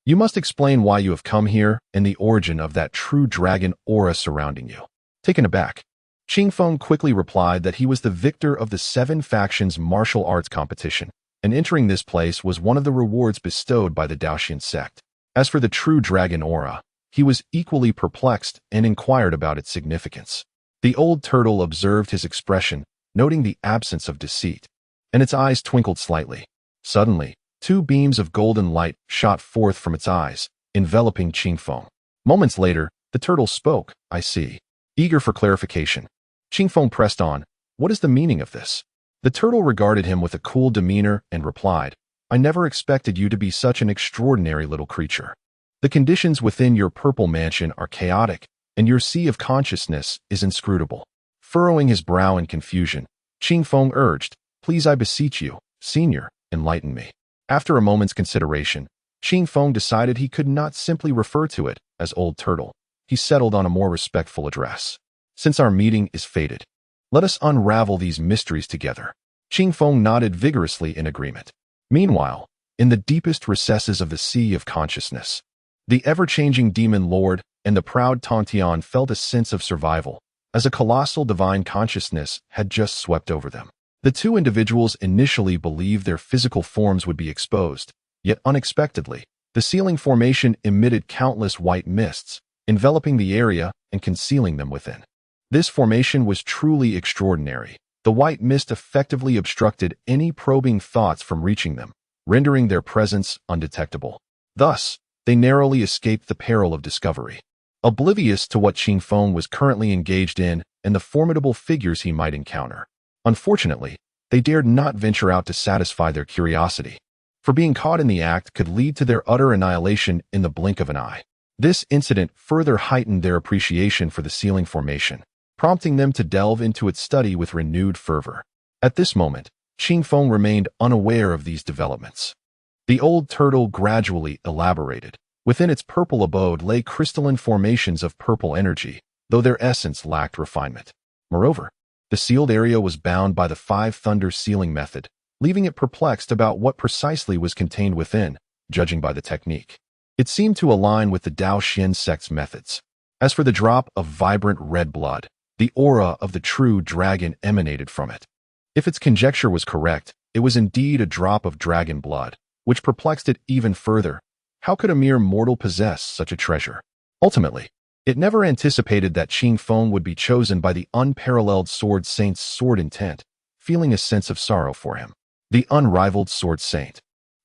you must explain why you have come here and the origin of that true dragon aura surrounding you." Taken aback, Qing Feng quickly replied that he was the victor of the 7 factions martial arts competition, and entering this place was one of the rewards bestowed by the Daoxian sect. As for the true dragon aura, he was equally perplexed and inquired about its significance. The old turtle observed his expression, noting the absence of deceit, and its eyes twinkled slightly. Suddenly, 2 beams of golden light shot forth from its eyes, enveloping Qing Feng. Moments later, the turtle spoke, "I see." Eager for clarification, Qing Feng pressed on, "What is the meaning of this?" The turtle regarded him with a cool demeanor and replied, "I never expected you to be such an extraordinary little creature. The conditions within your purple mansion are chaotic, and your sea of consciousness is inscrutable." Furrowing his brow in confusion, Qing Feng urged, "Please, I beseech you, senior, enlighten me." After a moment's consideration, Qing Feng decided he could not simply refer to it as Old Turtle. He settled on a more respectful address. "Since our meeting is fated, let us unravel these mysteries together." Qing Feng nodded vigorously in agreement. Meanwhile, in the deepest recesses of the sea of consciousness, the ever-changing demon lord and the proud Tontian felt a sense of survival, as a colossal divine consciousness had just swept over them. The 2 individuals initially believed their physical forms would be exposed, yet unexpectedly, the sealing formation emitted countless white mists, enveloping the area and concealing them within. This formation was truly extraordinary. The white mist effectively obstructed any probing thoughts from reaching them, rendering their presence undetectable. Thus, they narrowly escaped the peril of discovery. Oblivious to what Qing Feng was currently engaged in and the formidable figures he might encounter. Unfortunately, they dared not venture out to satisfy their curiosity, for being caught in the act could lead to their utter annihilation in the blink of an eye. This incident further heightened their appreciation for the sealing formation, prompting them to delve into its study with renewed fervor. At this moment, Qing Feng remained unaware of these developments. The old turtle gradually elaborated. Within its purple abode lay crystalline formations of purple energy, though their essence lacked refinement. Moreover, the sealed area was bound by the 5 thunder sealing method, leaving it perplexed about what precisely was contained within, judging by the technique. It seemed to align with the Daoxian sect's methods. As for the drop of vibrant red blood, the aura of the true dragon emanated from it. If its conjecture was correct, it was indeed a drop of dragon blood, which perplexed it even further. How could a mere mortal possess such a treasure? Ultimately, it never anticipated that Qing Feng would be chosen by the unparalleled Sword Saint's sword intent, feeling a sense of sorrow for him. The unrivaled Sword Saint,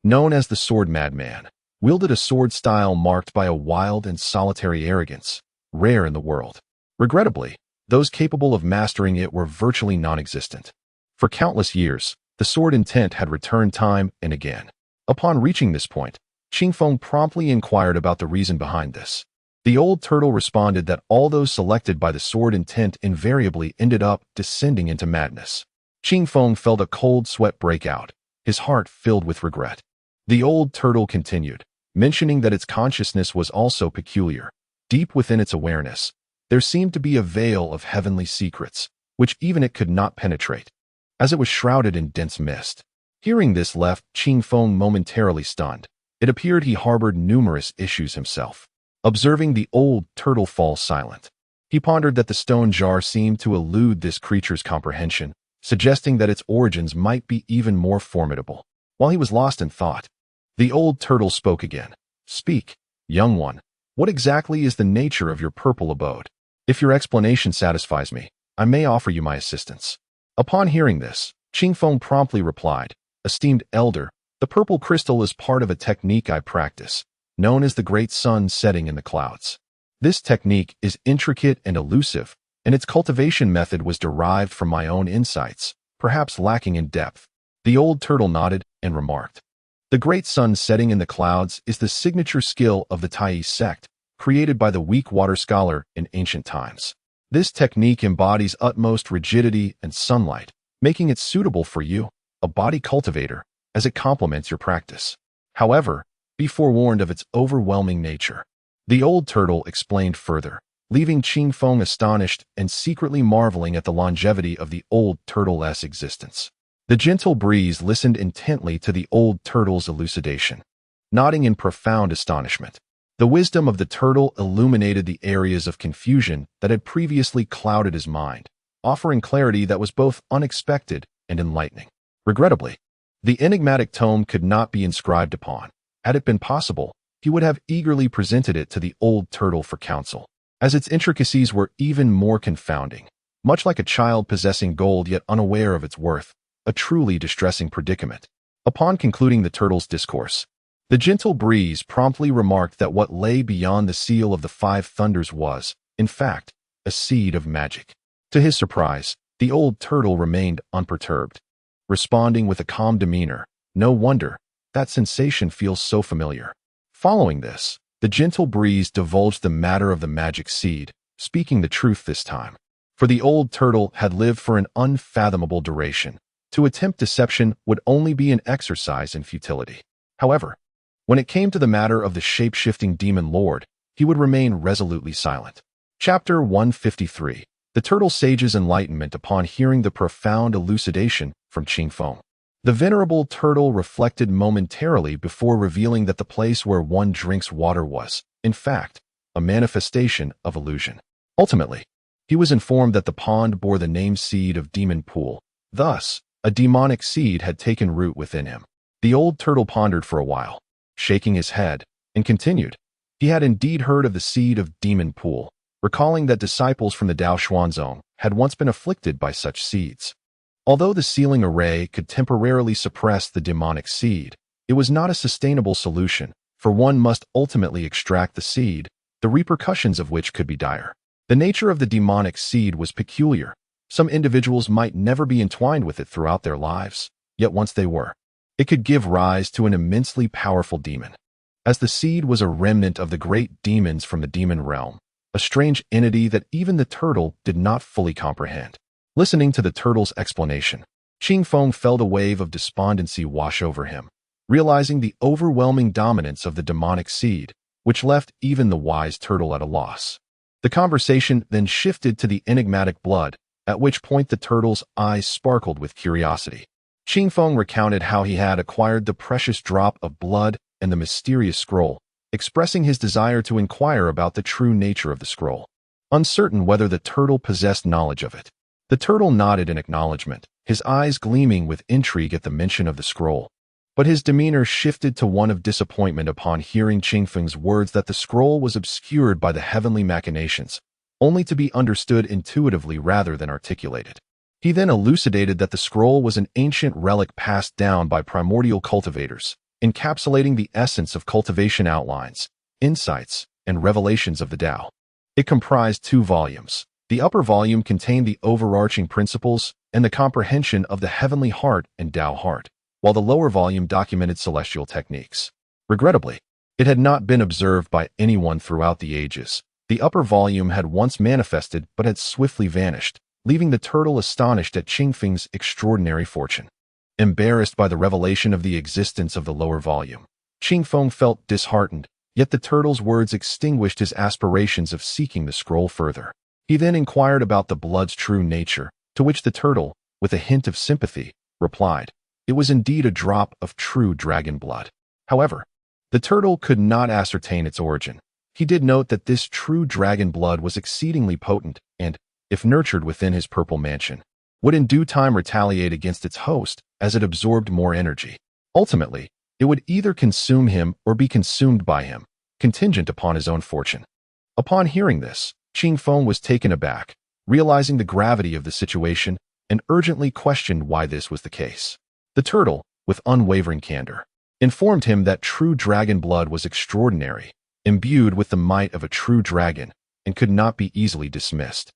known as the Sword Madman, wielded a sword style marked by a wild and solitary arrogance, rare in the world. Regrettably, those capable of mastering it were virtually non-existent. For countless years, the sword intent had returned time and again. Upon reaching this point, Qing Feng promptly inquired about the reason behind this. The old turtle responded that all those selected by the sword intent invariably ended up descending into madness. Qing Feng felt a cold sweat break out, his heart filled with regret. The old turtle continued, mentioning that its consciousness was also peculiar. Deep within its awareness, there seemed to be a veil of heavenly secrets, which even it could not penetrate, as it was shrouded in dense mist. Hearing this left Qing Feng momentarily stunned. It appeared he harbored numerous issues himself. Observing the old turtle fall silent, he pondered that the stone jar seemed to elude this creature's comprehension, suggesting that its origins might be even more formidable. While he was lost in thought, the old turtle spoke again. "Speak, young one. What exactly is the nature of your purple abode? If your explanation satisfies me, I may offer you my assistance." Upon hearing this, Qing Feng promptly replied, "Esteemed elder, the purple crystal is part of a technique I practice, known as the great sun setting in the clouds. This technique is intricate and elusive, and its cultivation method was derived from my own insights, perhaps lacking in depth. The old turtle nodded and remarked, "The great sun setting in the clouds is the signature skill of the Tai sect, created by the weak water scholar in ancient times. This technique embodies utmost rigidity and sunlight, making it suitable for you, a body cultivator, as it complements your practice. However, be forewarned of its overwhelming nature." The old turtle explained further, leaving Qing Feng astonished and secretly marveling at the longevity of the old turtle's existence. The gentle breeze listened intently to the old turtle's elucidation, nodding in profound astonishment. The wisdom of the turtle illuminated the areas of confusion that had previously clouded his mind, offering clarity that was both unexpected and enlightening. Regrettably, the enigmatic tome could not be inscribed upon. Had it been possible, he would have eagerly presented it to the old turtle for counsel, as its intricacies were even more confounding, much like a child possessing gold yet unaware of its worth, a truly distressing predicament. Upon concluding the turtle's discourse, the gentle breeze promptly remarked that what lay beyond the seal of the five thunders was, in fact, a seed of magic. To his surprise, the old turtle remained unperturbed, responding with a calm demeanor. No wonder, that sensation feels so familiar. Following this, the gentle breeze divulged the matter of the magic seed, speaking the truth this time. For the old turtle had lived for an unfathomable duration. To attempt deception would only be an exercise in futility. However, when it came to the matter of the shape-shifting demon lord, he would remain resolutely silent. Chapter 153. The Turtle Sage's Enlightenment upon hearing the profound elucidation from Qing Feng. The venerable turtle reflected momentarily before revealing that the place where one drinks water was, in fact, a manifestation of illusion. Ultimately, he was informed that the pond bore the name seed of Demon Pool. Thus, a demonic seed had taken root within him. The old turtle pondered for a while, shaking his head, and continued. He had indeed heard of the seed of Demon Pool, recalling that disciples from the Dao Xuanzong had once been afflicted by such seeds. Although the sealing array could temporarily suppress the demonic seed, it was not a sustainable solution, for one must ultimately extract the seed, the repercussions of which could be dire. The nature of the demonic seed was peculiar. Some individuals might never be entwined with it throughout their lives, yet once they were, it could give rise to an immensely powerful demon. As the seed was a remnant of the great demons from the demon realm, a strange entity that even the turtle did not fully comprehend. Listening to the turtle's explanation, Qing Feng felt a wave of despondency wash over him, realizing the overwhelming dominance of the demonic seed, which left even the wise turtle at a loss. The conversation then shifted to the enigmatic blood, at which point the turtle's eyes sparkled with curiosity. Qing Feng recounted how he had acquired the precious drop of blood and the mysterious scroll, expressing his desire to inquire about the true nature of the scroll, uncertain whether the turtle possessed knowledge of it. The turtle nodded in acknowledgement, his eyes gleaming with intrigue at the mention of the scroll. But his demeanor shifted to one of disappointment upon hearing Qing Feng's words that the scroll was obscured by the heavenly machinations, only to be understood intuitively rather than articulated. He then elucidated that the scroll was an ancient relic passed down by primordial cultivators, encapsulating the essence of cultivation outlines, insights, and revelations of the Tao. It comprised 2 volumes. The upper volume contained the overarching principles and the comprehension of the heavenly heart and Tao heart, while the lower volume documented celestial techniques. Regrettably, it had not been observed by anyone throughout the ages. The upper volume had once manifested but had swiftly vanished, leaving the turtle astonished at Qing Feng's extraordinary fortune. Embarrassed by the revelation of the existence of the lower volume, Qing Feng felt disheartened, yet the turtle's words extinguished his aspirations of seeking the scroll further. He then inquired about the blood's true nature, to which the turtle, with a hint of sympathy, replied, it was indeed a drop of true dragon blood. However, the turtle could not ascertain its origin. He did note that this true dragon blood was exceedingly potent and, if nurtured within his purple mansion, would in due time retaliate against its host as it absorbed more energy. Ultimately, it would either consume him or be consumed by him, contingent upon his own fortune. Upon hearing this, Qing Feng was taken aback, realizing the gravity of the situation, and urgently questioned why this was the case. The turtle, with unwavering candor, informed him that true dragon blood was extraordinary, imbued with the might of a true dragon, and could not be easily dismissed.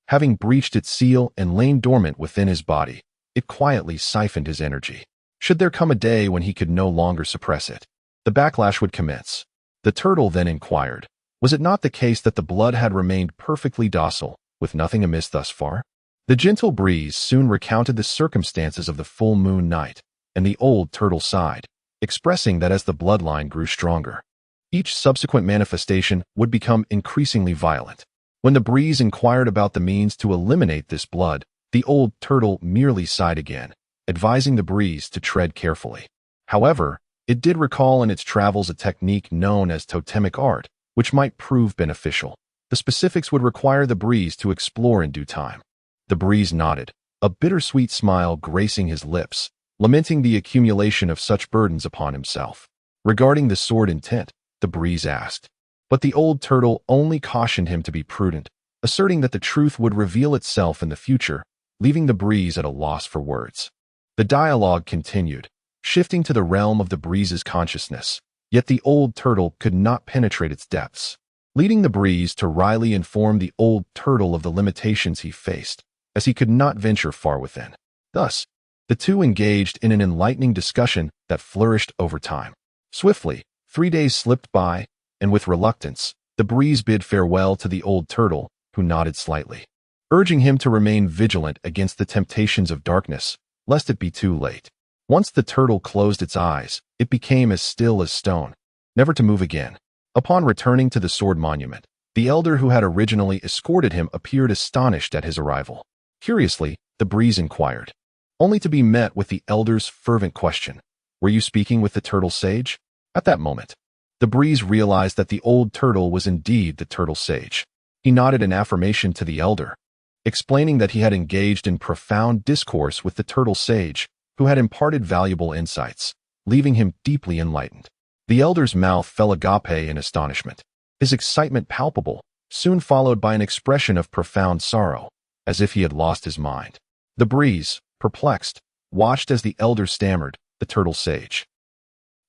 Having breached its seal and lain dormant within his body, it quietly siphoned his energy. Should there come a day when he could no longer suppress it, the backlash would commence. The turtle then inquired, was it not the case that the blood had remained perfectly docile, with nothing amiss thus far? The gentle breeze soon recounted the circumstances of the full moon night, and the old turtle sighed, expressing that as the bloodline grew stronger, each subsequent manifestation would become increasingly violent. When the breeze inquired about the means to eliminate this blood, the old turtle merely sighed again, advising the breeze to tread carefully. However, it did recall in its travels a technique known as totemic art, which might prove beneficial. The specifics would require the breeze to explore in due time. The breeze nodded, a bittersweet smile gracing his lips, lamenting the accumulation of such burdens upon himself. Regarding the sword intent, the breeze asked. But the old turtle only cautioned him to be prudent, asserting that the truth would reveal itself in the future, leaving the breeze at a loss for words. The dialogue continued, shifting to the realm of the breeze's consciousness, yet the old turtle could not penetrate its depths. Leading the breeze to wryly inform the old turtle of the limitations he faced, as he could not venture far within. Thus, the two engaged in an enlightening discussion that flourished over time. Swiftly, 3 days slipped by, and with reluctance, the breeze bid farewell to the old turtle, who nodded slightly, urging him to remain vigilant against the temptations of darkness, lest it be too late. Once the turtle closed its eyes, it became as still as stone, never to move again. Upon returning to the sword monument, the elder who had originally escorted him appeared astonished at his arrival. Curiously, the breeze inquired, only to be met with the elder's fervent question, "Were you speaking with the turtle sage?" At that moment, the breeze realized that the old turtle was indeed the turtle sage. He nodded in affirmation to the elder, explaining that he had engaged in profound discourse with the turtle sage, who had imparted valuable insights, leaving him deeply enlightened. The elder's mouth fell agape in astonishment, his excitement palpable, soon followed by an expression of profound sorrow, as if he had lost his mind. The breeze, perplexed, watched as the elder stammered, "The turtle sage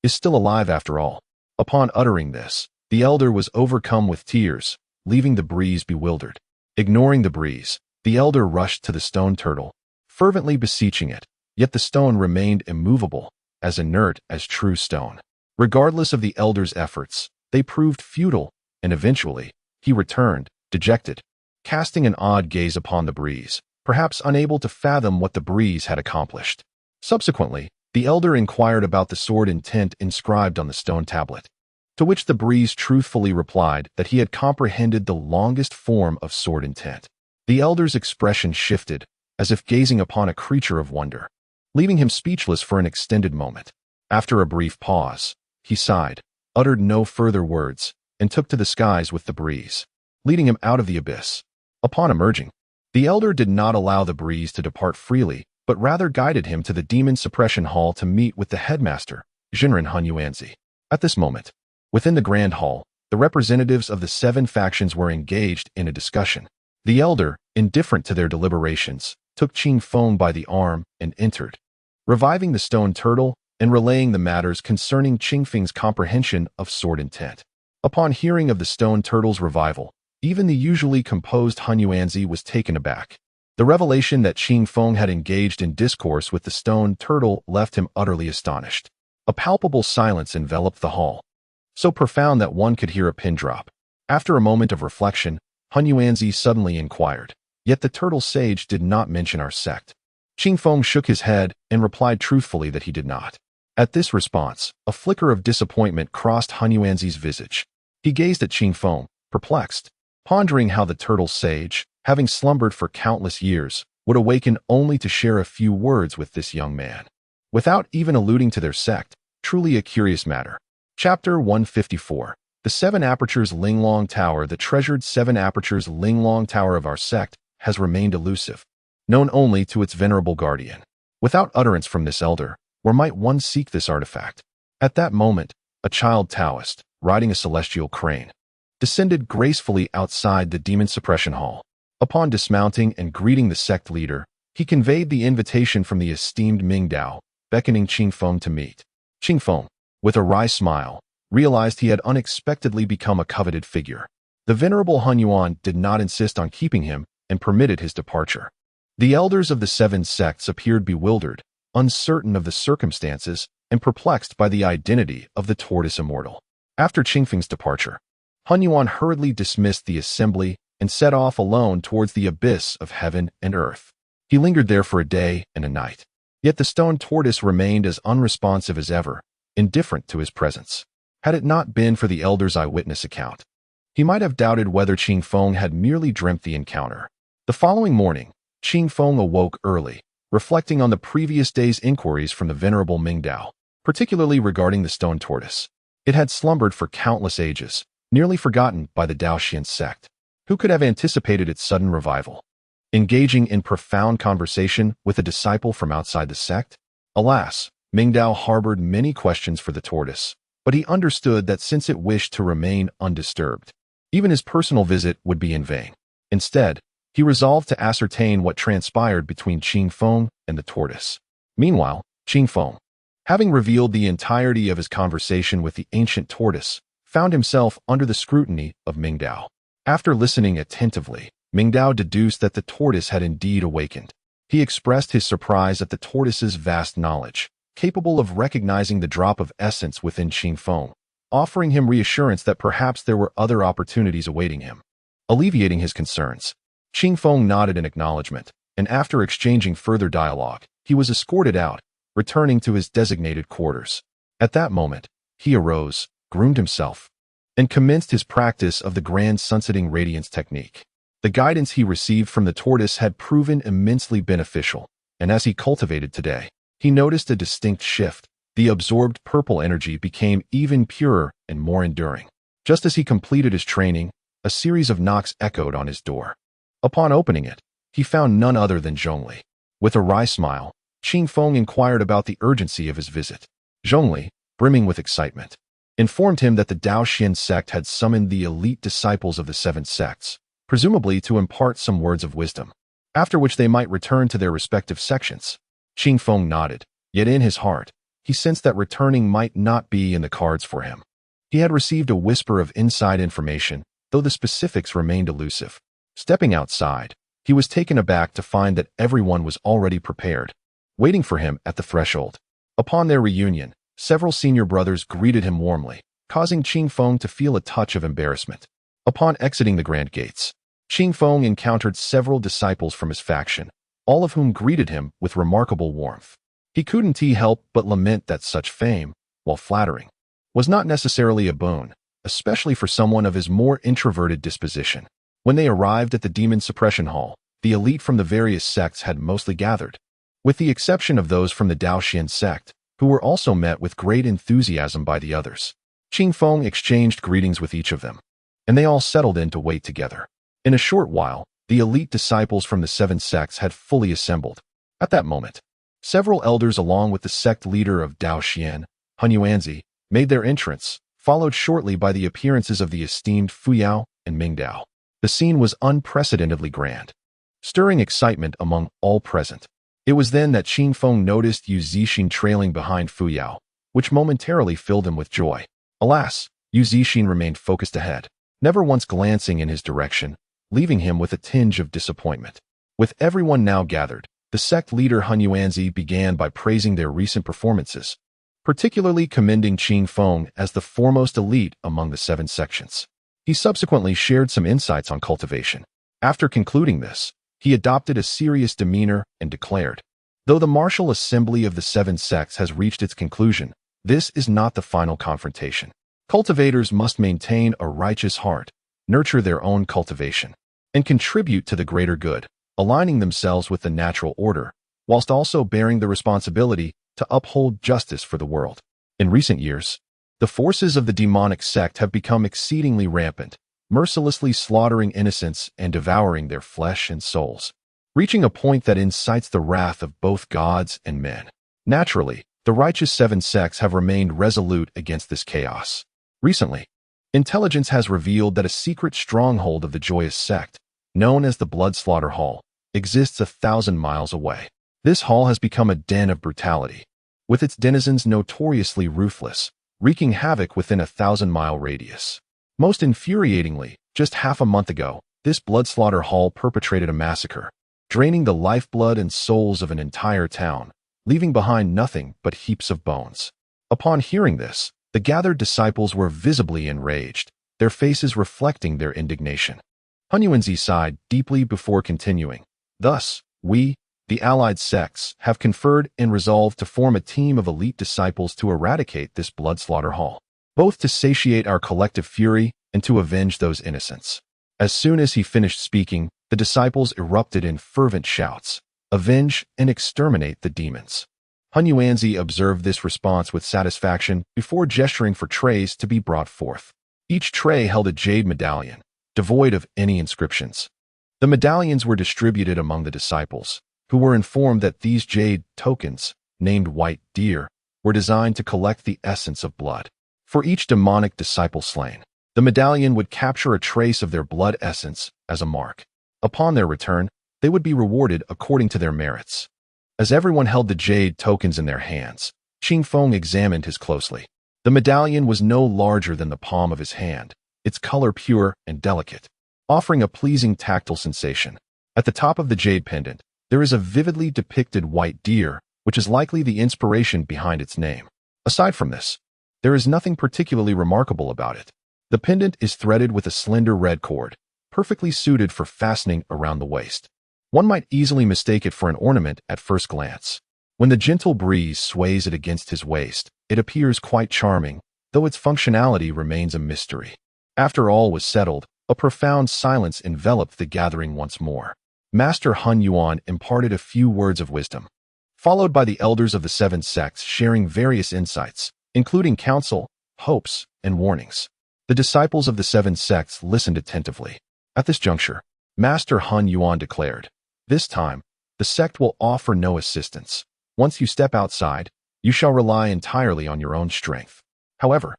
is still alive after all." Upon uttering this, the elder was overcome with tears, leaving the breeze bewildered. Ignoring the breeze, the elder rushed to the stone turtle, fervently beseeching it, yet the stone remained immovable, as inert as true stone. Regardless of the elder's efforts, they proved futile, and eventually, he returned, dejected, casting an odd gaze upon the breeze, perhaps unable to fathom what the breeze had accomplished. Subsequently, the elder inquired about the sword intent inscribed on the stone tablet, to which the breeze truthfully replied that he had comprehended the longest form of sword intent. The elder's expression shifted, as if gazing upon a creature of wonder, leaving him speechless for an extended moment. After a brief pause, he sighed, uttered no further words, and took to the skies with the breeze, leading him out of the abyss. Upon emerging, the elder did not allow the breeze to depart freely, but rather guided him to the demon suppression hall to meet with the headmaster, Jinren Hunyuanzi. At this moment, within the grand hall, the representatives of the 7 factions were engaged in a discussion. The elder, indifferent to their deliberations, took Qing Feng by the arm and entered, reviving the stone turtle and relaying the matters concerning Qing Feng's comprehension of sword intent. Upon hearing of the stone turtle's revival, even the usually composed Hunyuanzi was taken aback. The revelation that Qing Feng had engaged in discourse with the stone turtle left him utterly astonished. A palpable silence enveloped the hall, so profound that one could hear a pin drop. After a moment of reflection, Hunyuanzi suddenly inquired, "Yet the turtle sage did not mention our sect." Qing Feng shook his head and replied truthfully that he did not. At this response, a flicker of disappointment crossed Hunyuanzi's visage. He gazed at Qing Feng, perplexed, pondering how the turtle sage, having slumbered for countless years, would awaken only to share a few words with this young man, without even alluding to their sect. Truly a curious matter. Chapter 154. The 7 Apertures Linglong Tower. The treasured 7 Apertures Linglong Tower of our sect has remained elusive, known only to its venerable guardian. Without utterance from this elder, where might one seek this artifact? At that moment, a child Taoist, riding a celestial crane, descended gracefully outside the demon suppression hall. Upon dismounting and greeting the sect leader, he conveyed the invitation from the esteemed Mingdao, beckoning Qing Feng to meet. Qing Feng, with a wry smile, realized he had unexpectedly become a coveted figure. The venerable Hunyuan did not insist on keeping him and permitted his departure. The elders of the 7 sects appeared bewildered, uncertain of the circumstances and perplexed by the identity of the tortoise immortal. After Qingfeng's departure, Hun Yuan hurriedly dismissed the assembly and set off alone towards the abyss of heaven and earth. He lingered there for a day and a night. Yet the stone tortoise remained as unresponsive as ever, indifferent to his presence. Had it not been for the elder's eyewitness account, he might have doubted whether Qingfeng had merely dreamt the encounter. The following morning, Qingfeng awoke early, reflecting on the previous day's inquiries from the venerable Mingdao, particularly regarding the stone tortoise. It had slumbered for countless ages, nearly forgotten by the Daoxian sect. Who could have anticipated its sudden revival? Engaging in profound conversation with a disciple from outside the sect? Alas, Mingdao harbored many questions for the tortoise, but he understood that since it wished to remain undisturbed, even his personal visit would be in vain. Instead, he resolved to ascertain what transpired between Qingfeng and the tortoise. Meanwhile, Qingfeng, having revealed the entirety of his conversation with the ancient tortoise, found himself under the scrutiny of Mingdao. After listening attentively, Mingdao deduced that the tortoise had indeed awakened. He expressed his surprise at the tortoise's vast knowledge, capable of recognizing the drop of essence within Qingfeng, offering him reassurance that perhaps there were other opportunities awaiting him. Alleviating his concerns, Qingfeng nodded in acknowledgement, and after exchanging further dialogue, he was escorted out, returning to his designated quarters. At that moment, he arose, groomed himself, and commenced his practice of the grand sunsetting radiance technique. The guidance he received from the tortoise had proven immensely beneficial, and as he cultivated today, he noticed a distinct shift. The absorbed purple energy became even purer and more enduring. Just as he completed his training, a series of knocks echoed on his door. Upon opening it, he found none other than Zhongli. With a wry smile, Qingfeng inquired about the urgency of his visit. Zhongli, brimming with excitement, informed him that the Daoxian sect had summoned the elite disciples of the seven sects, presumably to impart some words of wisdom, after which they might return to their respective sections. Qingfeng nodded, yet in his heart, he sensed that returning might not be in the cards for him. He had received a whisper of inside information, though the specifics remained elusive. Stepping outside, he was taken aback to find that everyone was already prepared, waiting for him at the threshold. Upon their reunion, several senior brothers greeted him warmly, causing Qingfeng to feel a touch of embarrassment. Upon exiting the grand gates, Qingfeng encountered several disciples from his faction, all of whom greeted him with remarkable warmth. He couldn't help but lament that such fame, while flattering, was not necessarily a boon, especially for someone of his more introverted disposition. When they arrived at the Demon Suppression Hall, the elite from the various sects had mostly gathered, with the exception of those from the Daoxian sect, who were also met with great enthusiasm by the others. Qingfeng exchanged greetings with each of them, and they all settled in to wait together. In a short while, the elite disciples from the seven sects had fully assembled. At that moment, several elders along with the sect leader of Daoxian, Hun Yuanzi, made their entrance, followed shortly by the appearances of the esteemed Fuyao and Mingdao. The scene was unprecedentedly grand, stirring excitement among all present. It was then that Qingfeng noticed Yu Zixin trailing behind Fuyao, which momentarily filled him with joy. Alas, Yu Zixin remained focused ahead, never once glancing in his direction, leaving him with a tinge of disappointment. With everyone now gathered, the sect leader Hun Yuanzi began by praising their recent performances, particularly commending Qingfeng as the foremost elite among the seven sections. He subsequently shared some insights on cultivation. After concluding this, he adopted a serious demeanor and declared, "Though the martial assembly of the seven sects has reached its conclusion, this is not the final confrontation. Cultivators must maintain a righteous heart, nurture their own cultivation, and contribute to the greater good, aligning themselves with the natural order, whilst also bearing the responsibility to uphold justice for the world." In recent years, the forces of the demonic sect have become exceedingly rampant, mercilessly slaughtering innocents and devouring their flesh and souls, reaching a point that incites the wrath of both gods and men. Naturally, the righteous seven sects have remained resolute against this chaos. Recently, intelligence has revealed that a secret stronghold of the joyous sect, known as the Blood Slaughter Hall, exists 1,000 miles away. This hall has become a den of brutality, with its denizens notoriously ruthless, wreaking havoc within a 1,000-mile radius. Most infuriatingly, just half a month ago, this Blood Slaughter Hall perpetrated a massacre, draining the lifeblood and souls of an entire town, leaving behind nothing but heaps of bones. Upon hearing this, the gathered disciples were visibly enraged, their faces reflecting their indignation. Han Yuanzi sighed deeply before continuing. Thus, we, the allied sects, have conferred and resolved to form a team of elite disciples to eradicate this blood slaughter hall, both to satiate our collective fury and to avenge those innocents. As soon as he finished speaking, the disciples erupted in fervent shouts, "Avenge and exterminate the demons." Han Yuanzi observed this response with satisfaction before gesturing for trays to be brought forth. Each tray held a jade medallion, devoid of any inscriptions. The medallions were distributed among the disciples, who were informed that these jade tokens, named white deer, were designed to collect the essence of blood. For each demonic disciple slain, the medallion would capture a trace of their blood essence as a mark. Upon their return, they would be rewarded according to their merits. As everyone held the jade tokens in their hands, Qing Feng examined his closely. The medallion was no larger than the palm of his hand, its color pure and delicate, offering a pleasing tactile sensation. At the top of the jade pendant, there is a vividly depicted white deer, which is likely the inspiration behind its name. Aside from this, there is nothing particularly remarkable about it. The pendant is threaded with a slender red cord, perfectly suited for fastening around the waist. One might easily mistake it for an ornament at first glance. When the gentle breeze sways it against his waist, it appears quite charming, though its functionality remains a mystery. After all was settled, a profound silence enveloped the gathering once more. Master Han Yuan imparted a few words of wisdom, followed by the elders of the 7 sects sharing various insights, including counsel, hopes, and warnings. The disciples of the 7 sects listened attentively. At this juncture, Master Han Yuan declared, "This time, the sect will offer no assistance. Once you step outside, you shall rely entirely on your own strength. However,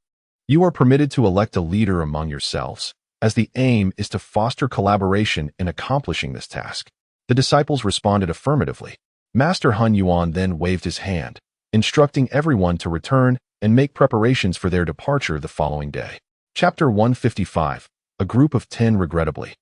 you are permitted to elect a leader among yourselves, as the aim is to foster collaboration in accomplishing this task." The disciples responded affirmatively. Master Han Yuan then waved his hand, instructing everyone to return and make preparations for their departure the following day. Chapter 155. A Group of 10 Regrettably.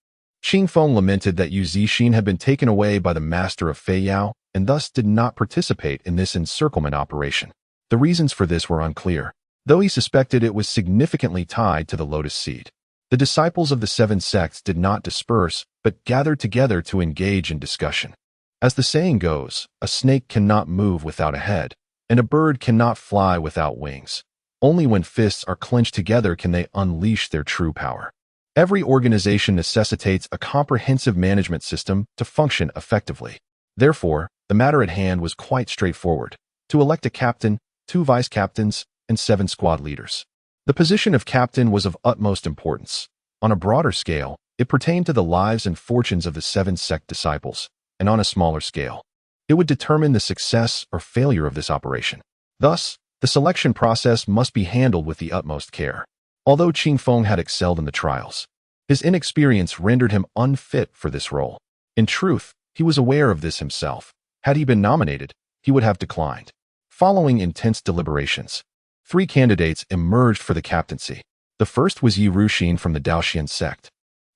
Qing Feng lamented that Yu Zixin had been taken away by the master of Fei Yao and thus did not participate in this encirclement operation. The reasons for this were unclear, though he suspected it was significantly tied to the lotus seed. The disciples of the 7 sects did not disperse, but gathered together to engage in discussion. As the saying goes, a snake cannot move without a head, and a bird cannot fly without wings. Only when fists are clenched together can they unleash their true power. Every organization necessitates a comprehensive management system to function effectively. Therefore, the matter at hand was quite straightforward: to elect a captain, 2 vice captains, and 7 squad leaders. The position of captain was of utmost importance. On a broader scale, it pertained to the lives and fortunes of the 7 sect disciples, and on a smaller scale, it would determine the success or failure of this operation. Thus, the selection process must be handled with the utmost care. Although Qing Feng had excelled in the trials, his inexperience rendered him unfit for this role. In truth, he was aware of this himself. Had he been nominated, he would have declined. Following intense deliberations, 3 candidates emerged for the captaincy. The first was Yi Ruxin from the Daoxian sect,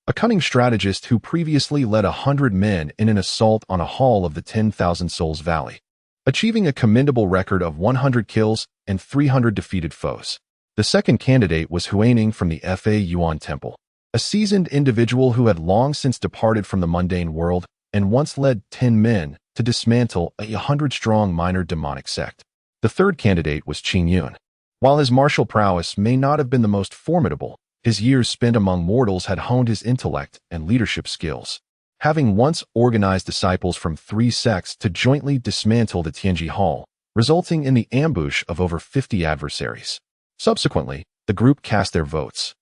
a cunning strategist who previously led 100 men in an assault on a hall of the 10,000 Souls Valley, achieving a commendable record of 100 kills and 300 defeated foes. The second candidate was Huaning from the Fa Yuan Temple, a seasoned individual who had long since departed from the mundane world and once led 10 men to dismantle a 100-strong minor demonic sect. The third candidate was Qing Yun. While his martial prowess may not have been the most formidable, his years spent among mortals had honed his intellect and leadership skills. Having once organized disciples from 3 sects to jointly dismantle the Tianji Hall, resulting in the ambush of over 50 adversaries. Subsequently, the group cast their votes,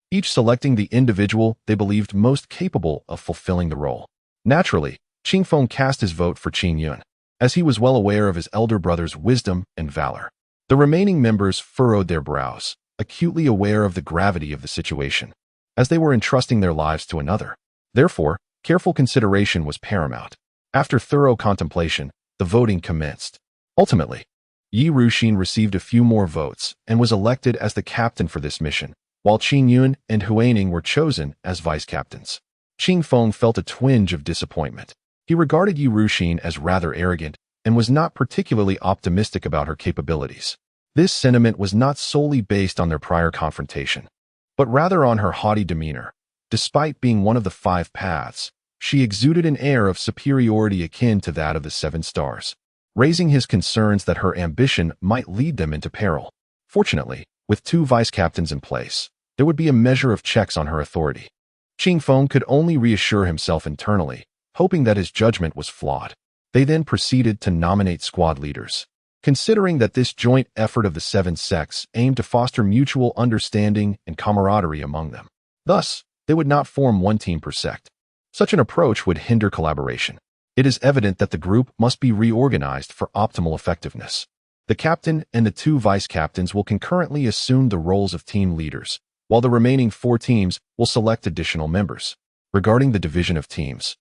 each selecting the individual they believed most capable of fulfilling the role. Naturally, Qing Feng cast his vote for Qing Yun, as he was well aware of his elder brother's wisdom and valor. The remaining members furrowed their brows, acutely aware of the gravity of the situation, as they were entrusting their lives to another. Therefore, careful consideration was paramount. After thorough contemplation, the voting commenced. Ultimately, Yi Ruxin received a few more votes and was elected as the captain for this mission, while Qing Yun and Huaning were chosen as vice captains. Qing Feng felt a twinge of disappointment. He regarded Yi Ruxin as rather arrogant, and was not particularly optimistic about her capabilities. This sentiment was not solely based on their prior confrontation, but rather on her haughty demeanor. Despite being one of the 5 paths, she exuded an air of superiority akin to that of the 7 stars, raising his concerns that her ambition might lead them into peril. Fortunately, with 2 vice-captains in place, there would be a measure of checks on her authority. Qing Feng could only reassure himself internally, hoping that his judgment was flawed. They then proceeded to nominate squad leaders. Considering that this joint effort of the 7 sects aimed to foster mutual understanding and camaraderie among them. Thus, they would not form one team per sect. Such an approach would hinder collaboration. It is evident that the group must be reorganized for optimal effectiveness. The captain and the 2 vice-captains will concurrently assume the roles of team leaders, while the remaining 4 teams will select additional members. Regarding the division of teams,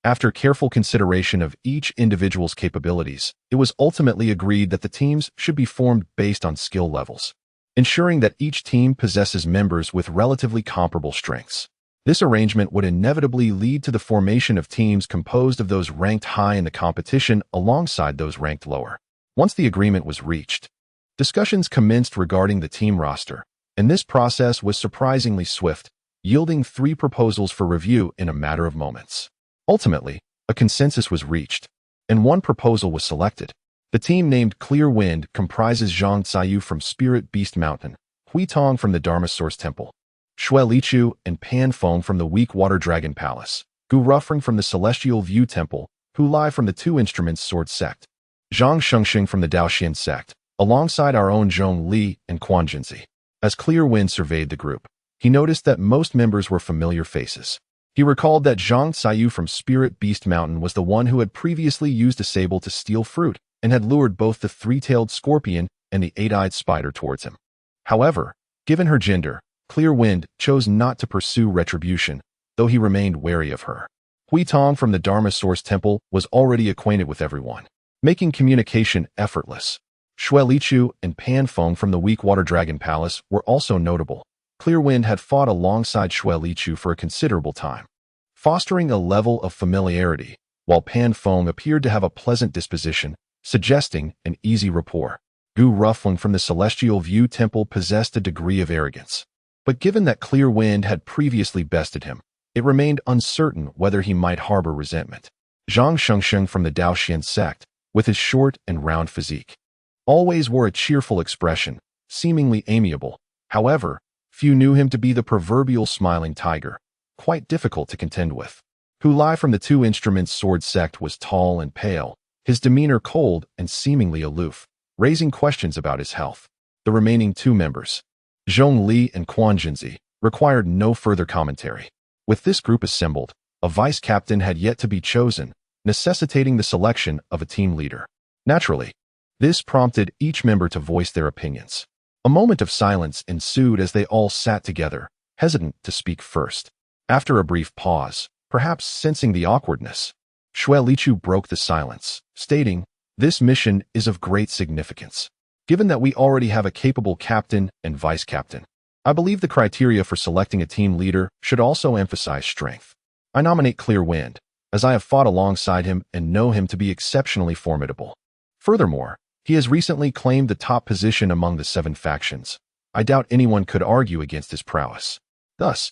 after careful consideration of each individual's capabilities, it was ultimately agreed that the teams should be formed based on skill levels, ensuring that each team possesses members with relatively comparable strengths. This arrangement would inevitably lead to the formation of teams composed of those ranked high in the competition alongside those ranked lower. Once the agreement was reached, discussions commenced regarding the team roster, and this process was surprisingly swift, yielding 3 proposals for review in a matter of moments. Ultimately, a consensus was reached, and one proposal was selected. The team named Clear Wind comprises Zhang Ziyu from Spirit Beast Mountain, Hui Tong from the Dharma Source Temple, Shui Lichu and Pan Feng from the Weak Water Dragon Palace, Gu Ruffring from the Celestial View Temple, Hu Lai from the 2 Instruments Sword Sect, Zhang Shengxing from the Daoxian Sect, alongside our own Zhong Li and Quan Jinzi. As Clear Wind surveyed the group, he noticed that most members were familiar faces. He recalled that Zhang Ziyu from Spirit Beast Mountain was the one who had previously used a sable to steal fruit and had lured both the 3-tailed scorpion and the 8-eyed spider towards him. However, given her gender, Clear Wind chose not to pursue retribution, though he remained wary of her. Hui Tong from the Dharma Source Temple was already acquainted with everyone, making communication effortless. Shui Lichu and Pan Feng from the Weak Water Dragon Palace were also notable. Clear Wind had fought alongside Shui Lichu for a considerable time, fostering a level of familiarity, while Pan Feng appeared to have a pleasant disposition, suggesting an easy rapport. Gu Ruffling from the Celestial View Temple possessed a degree of arrogance, but given that Clear Wind had previously bested him, it remained uncertain whether he might harbor resentment. Zhang Shengxing from the Daoxian Sect, with his short and round physique, always wore a cheerful expression, seemingly amiable. However, few knew him to be the proverbial smiling tiger, quite difficult to contend with. Hu Lai from the 2 Instruments Sword Sect was tall and pale, his demeanor cold and seemingly aloof, raising questions about his health. The remaining 2 members, Zhong Li and Quan Jinzi, required no further commentary. With this group assembled, a vice-captain had yet to be chosen, necessitating the selection of a team leader. Naturally, this prompted each member to voice their opinions. A moment of silence ensued as they all sat together, hesitant to speak first. After a brief pause, perhaps sensing the awkwardness, Shui Lichu broke the silence, stating, "This mission is of great significance. Given that we already have a capable captain and vice-captain, I believe the criteria for selecting a team leader should also emphasize strength. I nominate Clear Wind, as I have fought alongside him and know him to be exceptionally formidable. Furthermore, he has recently claimed the top position among the 7 factions. I doubt anyone could argue against his prowess. Thus,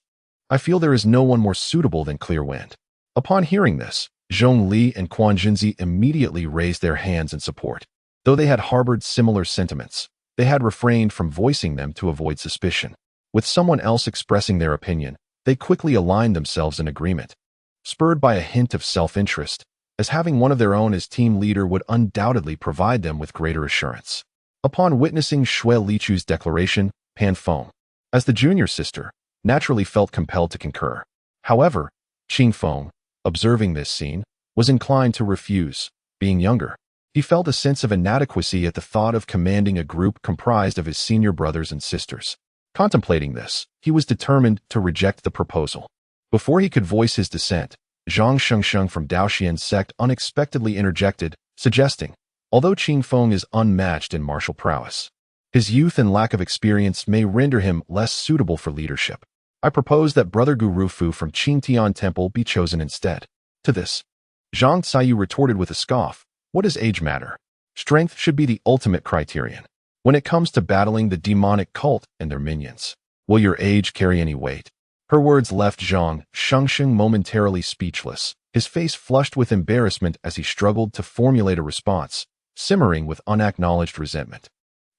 I feel there is no one more suitable than Clear Wind." Upon hearing this, Zhong Li and Quan Jinzi immediately raised their hands in support. Though they had harbored similar sentiments, they had refrained from voicing them to avoid suspicion. With someone else expressing their opinion, they quickly aligned themselves in agreement, spurred by a hint of self-interest, as having one of their own as team leader would undoubtedly provide them with greater assurance. Upon witnessing Shui Lichu's declaration, Pan Feng, as the junior sister, naturally felt compelled to concur. However, Qing Feng, observing this scene, was inclined to refuse. Being younger, he felt a sense of inadequacy at the thought of commanding a group comprised of his senior brothers and sisters. Contemplating this, he was determined to reject the proposal. Before he could voice his dissent, Zhang Shengxing from Daoxian Sect unexpectedly interjected, suggesting, although Qing Feng is unmatched in martial prowess, his youth and lack of experience may render him less suitable for leadership. I propose that Brother Gu Rufu from Qingtian Temple be chosen instead. To this, Zhang Ziyu retorted with a scoff, What does age matter? Strength should be the ultimate criterion. When it comes to battling the demonic cult and their minions, will your age carry any weight? Her words left Zhang Shengsheng momentarily speechless, his face flushed with embarrassment as he struggled to formulate a response, simmering with unacknowledged resentment.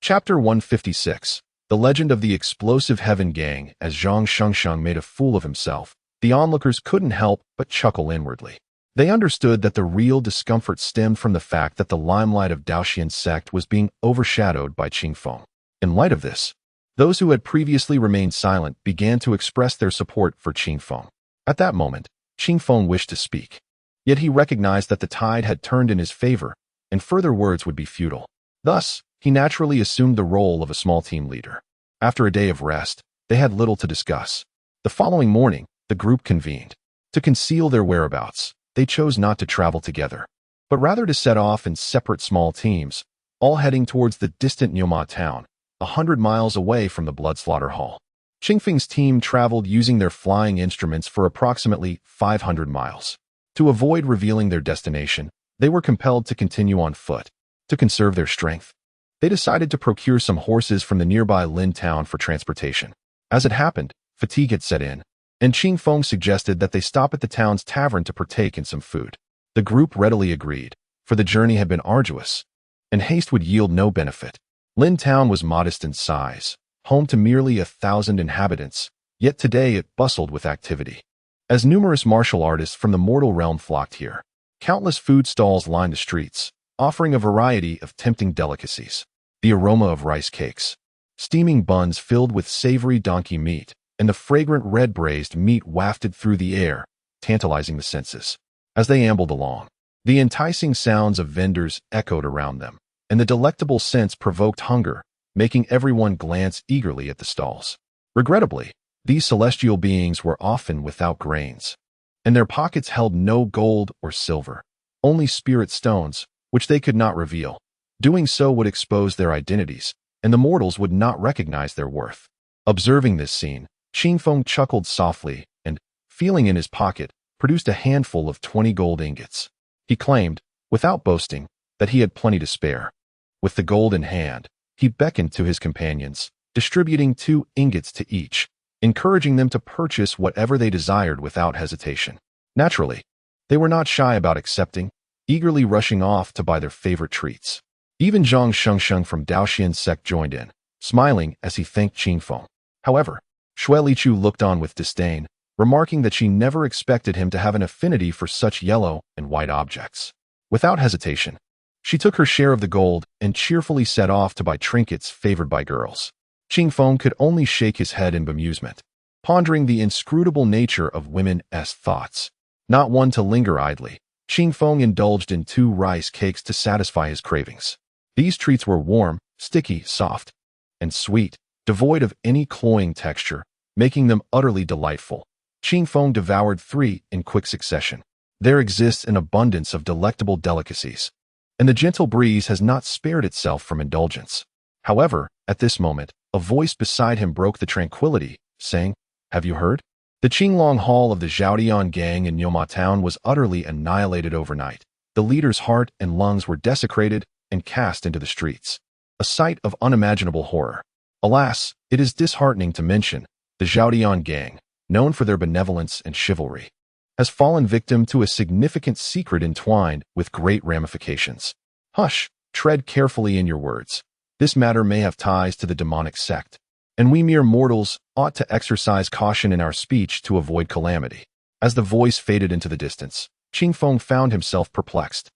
Chapter 156. The Legend of the Explosive Heaven Gang. As Zhang Shengsheng made a fool of himself, the onlookers couldn't help but chuckle inwardly. They understood that the real discomfort stemmed from the fact that the limelight of Daoxian's sect was being overshadowed by Qingfeng. In light of this, those who had previously remained silent began to express their support for Qingfeng. At that moment, Qingfeng wished to speak. Yet he recognized that the tide had turned in his favor, and further words would be futile. Thus, he naturally assumed the role of a small team leader. After a day of rest, they had little to discuss. The following morning, the group convened. To conceal their whereabouts, they chose not to travel together, but rather to set off in separate small teams, all heading towards the distant Nyoma town, 100 miles away from the blood slaughter hall. Qingfeng's team traveled using their flying instruments for approximately 500 miles. To avoid revealing their destination, they were compelled to continue on foot. To conserve their strength, they decided to procure some horses from the nearby Lin town for transportation. As it happened, fatigue had set in, and Qingfeng suggested that they stop at the town's tavern to partake in some food. The group readily agreed, for the journey had been arduous, and haste would yield no benefit. Lin town was modest in size, home to merely 1,000 inhabitants, yet today it bustled with activity. As numerous martial artists from the mortal realm flocked here, countless food stalls lined the streets, offering a variety of tempting delicacies. The aroma of rice cakes, steaming buns filled with savory donkey meat, and the fragrant red braised meat wafted through the air, tantalizing the senses. As they ambled along, the enticing sounds of vendors echoed around them, and the delectable scents provoked hunger, making everyone glance eagerly at the stalls. Regrettably, these celestial beings were often without grains, and their pockets held no gold or silver, only spirit stones, which they could not reveal. Doing so would expose their identities, and the mortals would not recognize their worth. Observing this scene, Qingfeng chuckled softly and, feeling in his pocket, produced a handful of 20 gold ingots. He claimed, without boasting, that he had plenty to spare. With the gold in hand, he beckoned to his companions, distributing 2 ingots to each, encouraging them to purchase whatever they desired without hesitation. Naturally, they were not shy about accepting, eagerly rushing off to buy their favorite treats. Even Zhang Shengsheng from Daoxian's sect joined in, smiling as he thanked Qingfeng. However, Xue Lichu looked on with disdain, remarking that she never expected him to have an affinity for such yellow and white objects. Without hesitation, she took her share of the gold and cheerfully set off to buy trinkets favored by girls. Qingfeng could only shake his head in bemusement, pondering the inscrutable nature of women's thoughts. Not one to linger idly, Qingfeng indulged in 2 rice cakes to satisfy his cravings. These treats were warm, sticky, soft, and sweet, devoid of any cloying texture, making them utterly delightful. Qingfeng devoured 3 in quick succession. There exists an abundance of delectable delicacies, and the gentle breeze has not spared itself from indulgence. However, at this moment, a voice beside him broke the tranquility, saying, "Have you heard? The Qinglong Hall of the Zhaodian gang in Nyoma town was utterly annihilated overnight. The leader's heart and lungs were desecrated and cast into the streets. A sight of unimaginable horror. Alas, it is disheartening to mention, the Zhaodian gang, known for their benevolence and chivalry, has fallen victim to a significant secret entwined with great ramifications." Hush, tread carefully in your words. This matter may have ties to the demonic sect, and we mere mortals ought to exercise caution in our speech to avoid calamity. As the voice faded into the distance, Qingfeng found himself perplexed.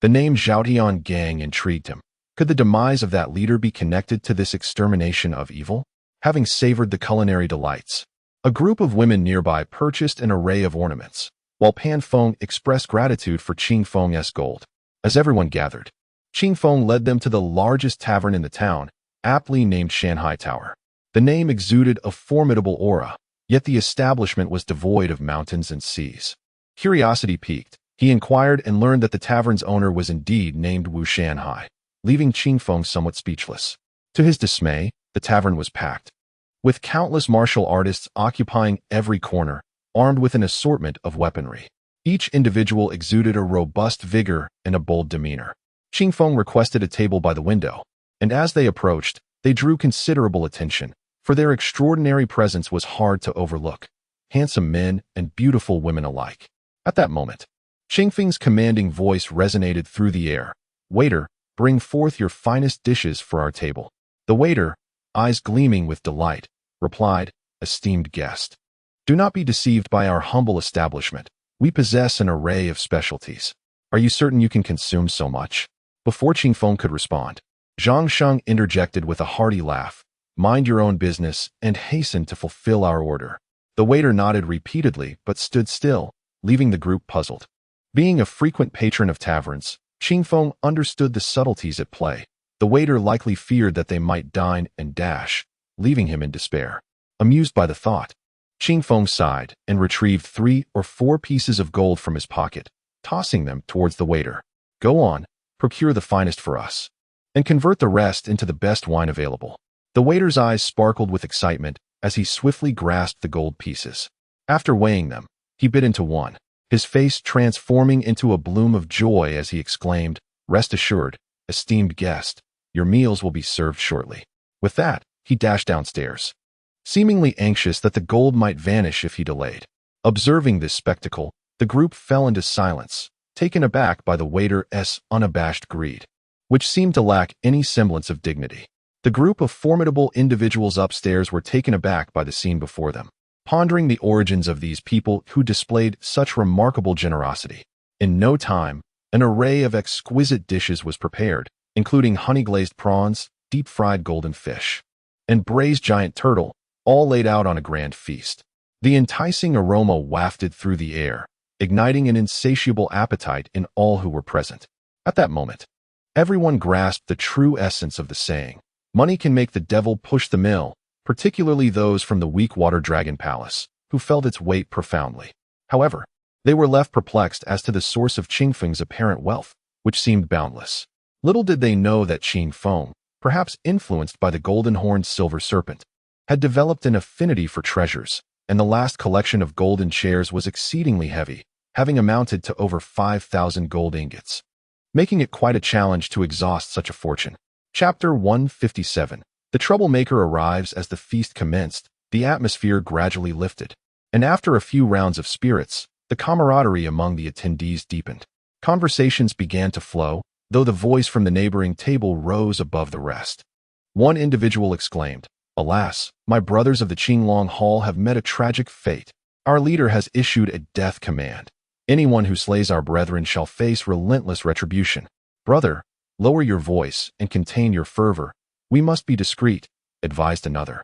The name Zhaodian gang intrigued him. Could the demise of that leader be connected to this extermination of evil? Having savored the culinary delights, a group of women nearby purchased an array of ornaments, while Pan Feng expressed gratitude for Qingfeng's gold. As everyone gathered, Qingfeng led them to the largest tavern in the town, aptly named Shanghai Tower. The name exuded a formidable aura, yet the establishment was devoid of mountains and seas. Curiosity piqued, he inquired and learned that the tavern's owner was indeed named Wu Shanhai, leaving Qingfeng somewhat speechless. To his dismay, the tavern was packed, with countless martial artists occupying every corner, armed with an assortment of weaponry. Each individual exuded a robust vigor and a bold demeanor. Qingfeng requested a table by the window, and as they approached, they drew considerable attention, for their extraordinary presence was hard to overlook, handsome men and beautiful women alike. At that moment, Qingfeng's commanding voice resonated through the air. "Waiter, bring forth your finest dishes for our table." The waiter, eyes gleaming with delight, replied, "Esteemed guest, do not be deceived by our humble establishment. We possess an array of specialties. Are you certain you can consume so much?" Before Qingfeng could respond, Zhang Sheng interjected with a hearty laugh, "Mind your own business and hasten to fulfill our order." The waiter nodded repeatedly but stood still, leaving the group puzzled. Being a frequent patron of taverns, Qingfeng understood the subtleties at play. The waiter likely feared that they might dine and dash, leaving him in despair. Amused by the thought, Qingfeng sighed and retrieved 3 or 4 pieces of gold from his pocket, tossing them towards the waiter. "Go on, procure the finest for us, and convert the rest into the best wine available." The waiter's eyes sparkled with excitement as he swiftly grasped the gold pieces. After weighing them, he bit into one, his face transforming into a bloom of joy as he exclaimed, "Rest assured, esteemed guest, your meals will be served shortly." With that, he dashed downstairs, seemingly anxious that the gold might vanish if he delayed. Observing this spectacle, the group fell into silence, taken aback by the waiter's unabashed greed, which seemed to lack any semblance of dignity. The group of formidable individuals upstairs were taken aback by the scene before them, pondering the origins of these people who displayed such remarkable generosity. In no time, an array of exquisite dishes was prepared, including honey-glazed prawns, deep-fried golden fish, and braised giant turtle, all laid out on a grand feast. The enticing aroma wafted through the air, igniting an insatiable appetite in all who were present. At that moment, everyone grasped the true essence of the saying, "Money can make the devil push the mill," particularly those from the Weakwater Dragon Palace, who felt its weight profoundly. However, they were left perplexed as to the source of Qingfeng's apparent wealth, which seemed boundless. Little did they know that Qingfeng, perhaps influenced by the golden-horned silver serpent, had developed an affinity for treasures, and the last collection of golden chairs was exceedingly heavy, having amounted to over 5,000 gold ingots, making it quite a challenge to exhaust such a fortune. Chapter 157. The troublemaker arrives. As the feast commenced, the atmosphere gradually lifted, and after a few rounds of spirits, the camaraderie among the attendees deepened. Conversations began to flow, though the voice from the neighboring table rose above the rest. One individual exclaimed, "Alas, my brothers of the Qinglong Hall have met a tragic fate. Our leader has issued a death command. Anyone who slays our brethren shall face relentless retribution." "Brother, lower your voice and contain your fervor. We must be discreet," advised another,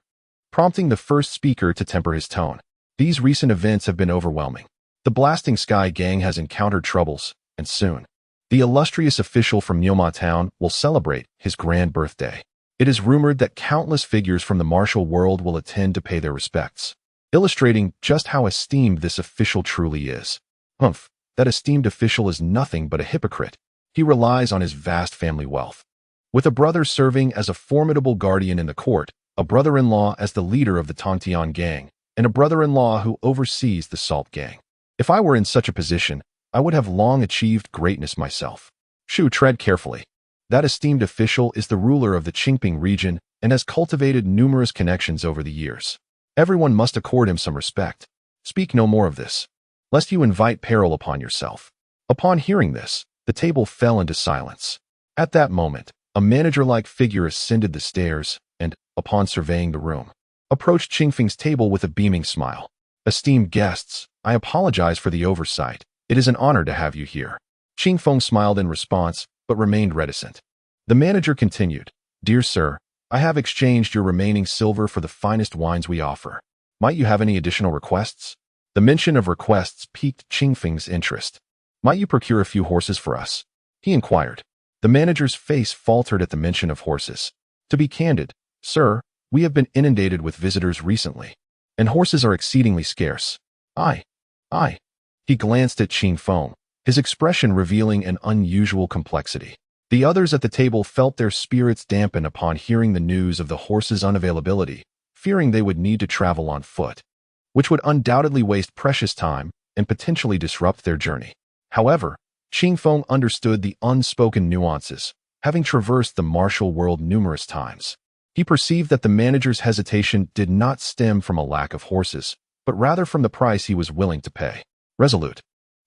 prompting the first speaker to temper his tone. "These recent events have been overwhelming. The Blasting Sky Gang has encountered troubles, and soon, the illustrious official from Nyoma Town will celebrate his grand birthday. It is rumored that countless figures from the martial world will attend to pay their respects, illustrating just how esteemed this official truly is." "Humph, that esteemed official is nothing but a hypocrite. He relies on his vast family wealth, with a brother serving as a formidable guardian in the court, a brother-in-law as the leader of the Tongtian gang, and a brother-in-law who oversees the Salt Gang. If I were in such a position, I would have long achieved greatness myself." "Shu, tread carefully. That esteemed official is the ruler of the Qingping region and has cultivated numerous connections over the years. Everyone must accord him some respect. Speak no more of this, lest you invite peril upon yourself." Upon hearing this, the table fell into silence. At that moment, a manager-like figure ascended the stairs and, upon surveying the room, approached Qingfeng's table with a beaming smile. "Esteemed guests, I apologize for the oversight. It is an honor to have you here." Qingfeng smiled in response, but remained reticent. The manager continued, "Dear sir, I have exchanged your remaining silver for the finest wines we offer. Might you have any additional requests?" The mention of requests piqued Qingfeng's interest. "Might you procure a few horses for us?" he inquired. The manager's face faltered at the mention of horses. "To be candid, sir, we have been inundated with visitors recently, and horses are exceedingly scarce." I. He glanced at Qingfeng, his expression revealing an unusual complexity. The others at the table felt their spirits dampen upon hearing the news of the horses' unavailability, fearing they would need to travel on foot, which would undoubtedly waste precious time and potentially disrupt their journey. However, Qing Feng understood the unspoken nuances, having traversed the martial world numerous times. He perceived that the manager's hesitation did not stem from a lack of horses, but rather from the price he was willing to pay. Resolute,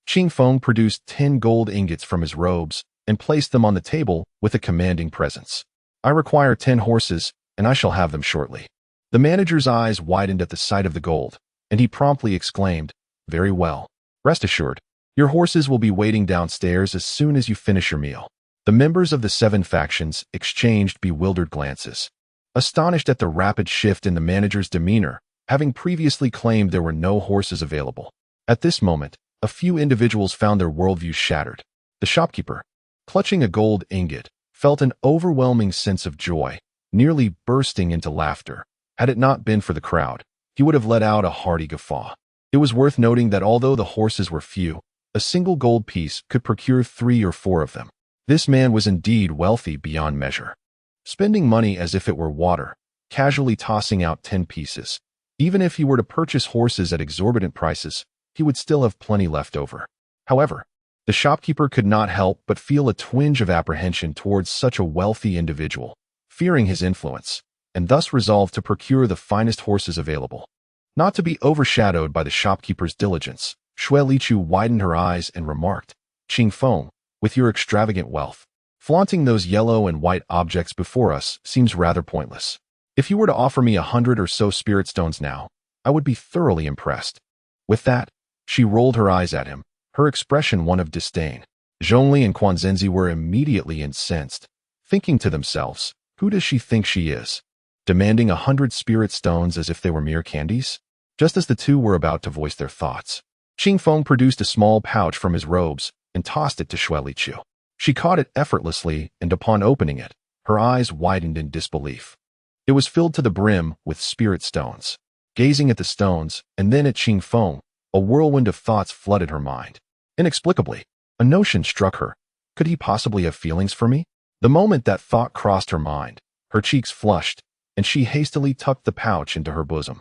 Qing Feng produced 10 gold ingots from his robes and placed them on the table with a commanding presence. I require 10 horses, and I shall have them shortly. The manager's eyes widened at the sight of the gold, and he promptly exclaimed, "Very well. Rest assured, your horses will be waiting downstairs as soon as you finish your meal." The members of the 7 factions exchanged bewildered glances, astonished at the rapid shift in the manager's demeanor, having previously claimed there were no horses available. At this moment, a few individuals found their worldview shattered. The shopkeeper, clutching a gold ingot, felt an overwhelming sense of joy, nearly bursting into laughter. Had it not been for the crowd, he would have let out a hearty guffaw. It was worth noting that although the horses were few, a single gold piece could procure 3 or 4 of them. This man was indeed wealthy beyond measure, spending money as if it were water, casually tossing out 10 pieces. Even if he were to purchase horses at exorbitant prices, he would still have plenty left over. However, the shopkeeper could not help but feel a twinge of apprehension towards such a wealthy individual, fearing his influence, and thus resolved to procure the finest horses available. Not to be overshadowed by the shopkeeper's diligence, Xue Lichu widened her eyes and remarked, "Qing Feng, with your extravagant wealth, flaunting those yellow and white objects before us seems rather pointless. If you were to offer me 100 or so spirit stones now, I would be thoroughly impressed." With that, she rolled her eyes at him, her expression one of disdain. Zhongli and Quanzhenzi were immediately incensed, thinking to themselves, who does she think she is, demanding 100 spirit stones as if they were mere candies? Just as the two were about to voice their thoughts, Qing Feng produced a small pouch from his robes and tossed it to Xue Lichu. She caught it effortlessly, and upon opening it, her eyes widened in disbelief. It was filled to the brim with spirit stones. Gazing at the stones, and then at Qing Feng, a whirlwind of thoughts flooded her mind. Inexplicably, a notion struck her. Could he possibly have feelings for me? The moment that thought crossed her mind, her cheeks flushed, and she hastily tucked the pouch into her bosom,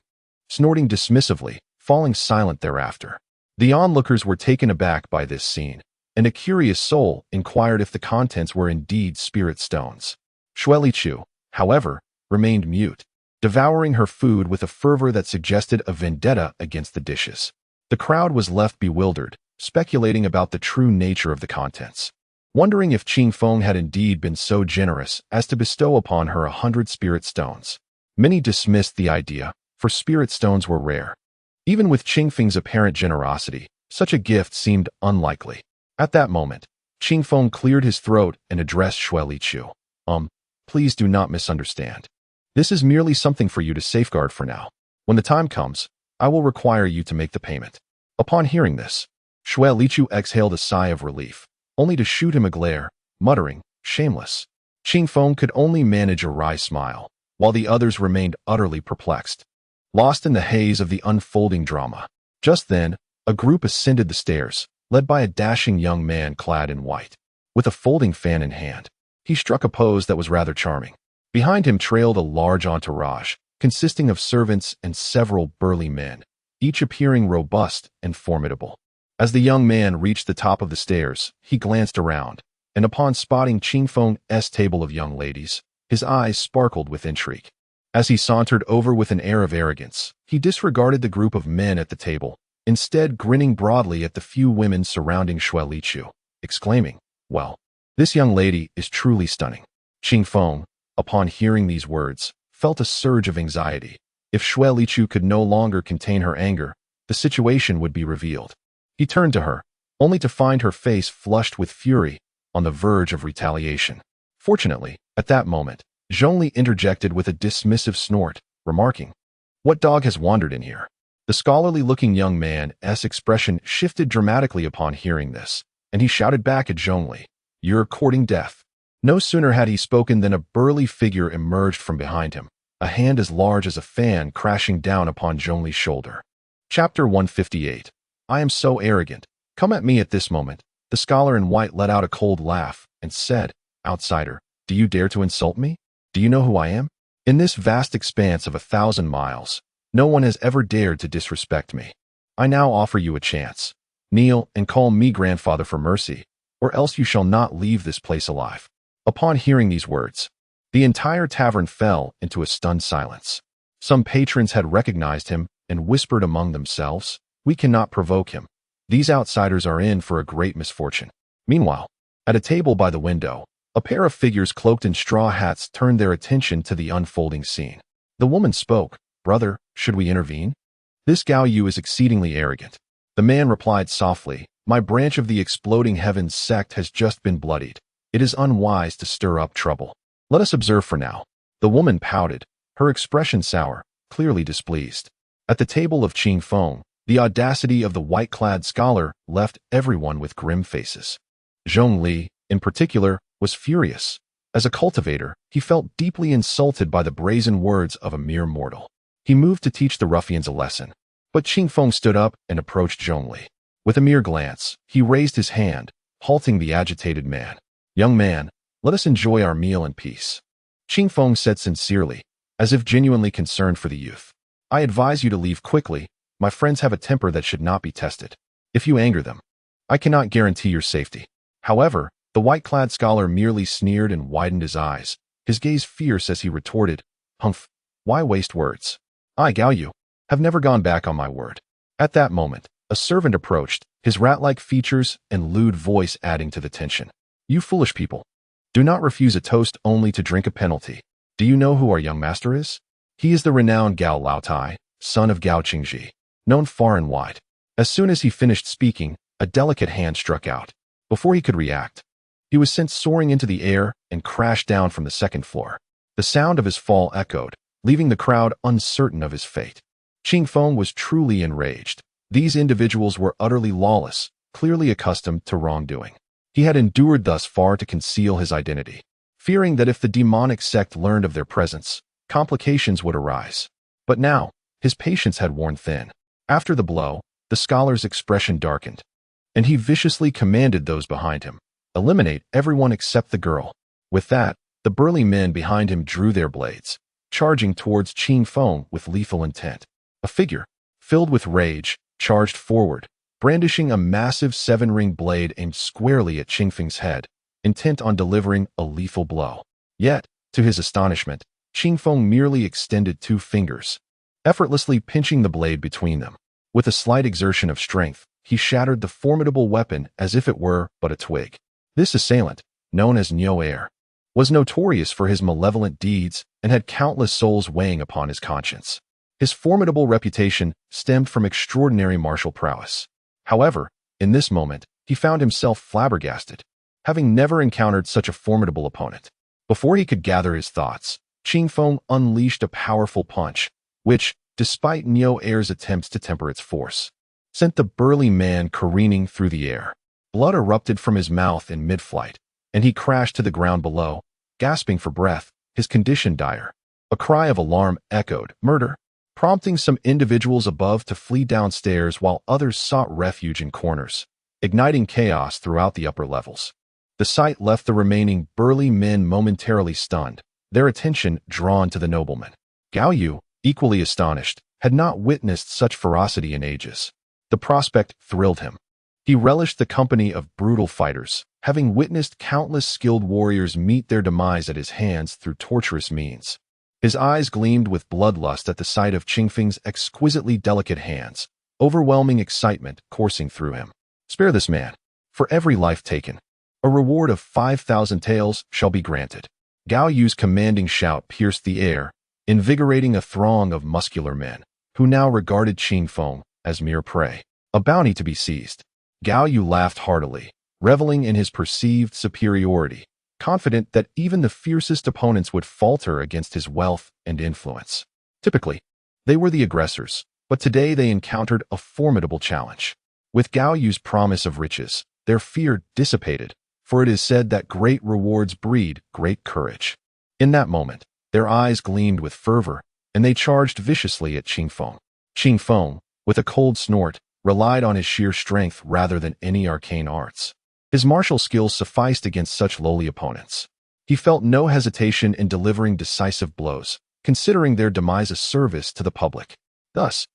snorting dismissively, falling silent thereafter. The onlookers were taken aback by this scene, and a curious soul inquired if the contents were indeed spirit stones. Xue Lichu, however, remained mute, devouring her food with a fervor that suggested a vendetta against the dishes. The crowd was left bewildered, speculating about the true nature of the contents, wondering if Qing Feng had indeed been so generous as to bestow upon her 100 spirit stones. Many dismissed the idea, for spirit stones were rare. Even with Qing Feng's apparent generosity, such a gift seemed unlikely. At that moment, Qing Feng cleared his throat and addressed Xue Lichu. Please do not misunderstand. This is merely something for you to safeguard for now. When the time comes, I will require you to make the payment." Upon hearing this, Xue Lichu exhaled a sigh of relief, only to shoot him a glare, muttering, "Shameless." Qing Feng could only manage a wry smile, while the others remained utterly perplexed, lost in the haze of the unfolding drama. Just then, a group ascended the stairs, led by a dashing young man clad in white, with a folding fan in hand. He struck a pose that was rather charming. Behind him trailed a large entourage, consisting of servants and several burly men, each appearing robust and formidable. As the young man reached the top of the stairs, he glanced around, and upon spotting Qing Feng's table of young ladies, his eyes sparkled with intrigue. As he sauntered over with an air of arrogance, he disregarded the group of men at the table, instead grinning broadly at the few women surrounding Xue Lichu, exclaiming, "Well, this young lady is truly stunning." Qing Feng, upon hearing these words, felt a surge of anxiety. If Xue Lichu could no longer contain her anger, the situation would be revealed. He turned to her, only to find her face flushed with fury, on the verge of retaliation. Fortunately, at that moment, Zhongli interjected with a dismissive snort, remarking, "What dog has wandered in here?" The scholarly-looking young man's expression shifted dramatically upon hearing this, and he shouted back at Zhongli, "You're courting death." No sooner had he spoken than a burly figure emerged from behind him, a hand as large as a fan crashing down upon Zhongli's shoulder. Chapter 158. I am so arrogant. Come at me at this moment. The scholar in white let out a cold laugh and said, "Outsider, do you dare to insult me? Do you know who I am? In this vast expanse of 1,000 miles, no one has ever dared to disrespect me. I now offer you a chance. Kneel and call me grandfather for mercy, or else you shall not leave this place alive." Upon hearing these words, the entire tavern fell into a stunned silence. Some patrons had recognized him and whispered among themselves, "We cannot provoke him. These outsiders are in for a great misfortune." Meanwhile, at a table by the window, a pair of figures cloaked in straw hats turned their attention to the unfolding scene. The woman spoke, "Brother, should we intervene? This Gao Yu is exceedingly arrogant." The man replied softly, "My branch of the Exploding Heavens sect has just been bloodied. It is unwise to stir up trouble. Let us observe for now." The woman pouted, her expression sour, clearly displeased. At the table of Qing Feng, the audacity of the white-clad scholar left everyone with grim faces. Zhong Li, in particular, was furious. As a cultivator, he felt deeply insulted by the brazen words of a mere mortal. He moved to teach the ruffians a lesson. But Qing Feng stood up and approached Zhong Li. With a mere glance, he raised his hand, halting the agitated man. "Young man, let us enjoy our meal in peace." Qing Feng said sincerely, as if genuinely concerned for the youth. "I advise you to leave quickly. My friends have a temper that should not be tested. If you anger them, I cannot guarantee your safety." However, the white-clad scholar merely sneered and widened his eyes, his gaze fierce as he retorted, "Humph, why waste words? I, Gao Yu, have never gone back on my word." At that moment, a servant approached, his rat-like features and lewd voice adding to the tension. "You foolish people, do not refuse a toast only to drink a penalty. Do you know who our young master is? He is the renowned Gao Laotai, son of Gao Qingji, known far and wide." As soon as he finished speaking, a delicate hand struck out. Before he could react, he was sent soaring into the air and crashed down from the second floor. The sound of his fall echoed, leaving the crowd uncertain of his fate. Qing Feng was truly enraged. These individuals were utterly lawless, clearly accustomed to wrongdoing. He had endured thus far to conceal his identity, fearing that if the demonic sect learned of their presence, complications would arise. But now, his patience had worn thin. After the blow, the scholar's expression darkened, and he viciously commanded those behind him, "Eliminate everyone except the girl." With that, the burly men behind him drew their blades, charging towards Qing Feng with lethal intent. A figure, filled with rage, charged forward, brandishing a massive 7-ring blade aimed squarely at Qing Feng's head, intent on delivering a lethal blow. Yet, to his astonishment, Qing Feng merely extended 2 fingers, effortlessly pinching the blade between them. With a slight exertion of strength, he shattered the formidable weapon as if it were but a twig. This assailant, known as Niu Air, was notorious for his malevolent deeds and had countless souls weighing upon his conscience. His formidable reputation stemmed from extraordinary martial prowess. However, in this moment, he found himself flabbergasted, having never encountered such a formidable opponent. Before he could gather his thoughts, Qing Feng unleashed a powerful punch, which, despite Niu Air's attempts to temper its force, sent the burly man careening through the air. Blood erupted from his mouth in mid-flight, and he crashed to the ground below, gasping for breath, his condition dire. A cry of alarm echoed, "Murder!" prompting some individuals above to flee downstairs while others sought refuge in corners, igniting chaos throughout the upper levels. The sight left the remaining burly men momentarily stunned, their attention drawn to the nobleman. Gao Yu, equally astonished, had not witnessed such ferocity in ages. The prospect thrilled him. He relished the company of brutal fighters, having witnessed countless skilled warriors meet their demise at his hands through torturous means. His eyes gleamed with bloodlust at the sight of Qing Feng's exquisitely delicate hands, overwhelming excitement coursing through him. "Spare this man. For every life taken, a reward of 5,000 taels shall be granted." Gao Yu's commanding shout pierced the air, invigorating a throng of muscular men, who now regarded Qing Feng as mere prey, a bounty to be seized. Gao Yu laughed heartily, reveling in his perceived superiority, confident that even the fiercest opponents would falter against his wealth and influence. Typically, they were the aggressors, but today they encountered a formidable challenge. With Gao Yu's promise of riches, their fear dissipated, for it is said that great rewards breed great courage. In that moment, their eyes gleamed with fervor, and they charged viciously at Qing Feng. Qing Feng, with a cold snort, relied on his sheer strength rather than any arcane arts. His martial skills sufficed against such lowly opponents. He felt no hesitation in delivering decisive blows, considering their demise a service to the public. Thus,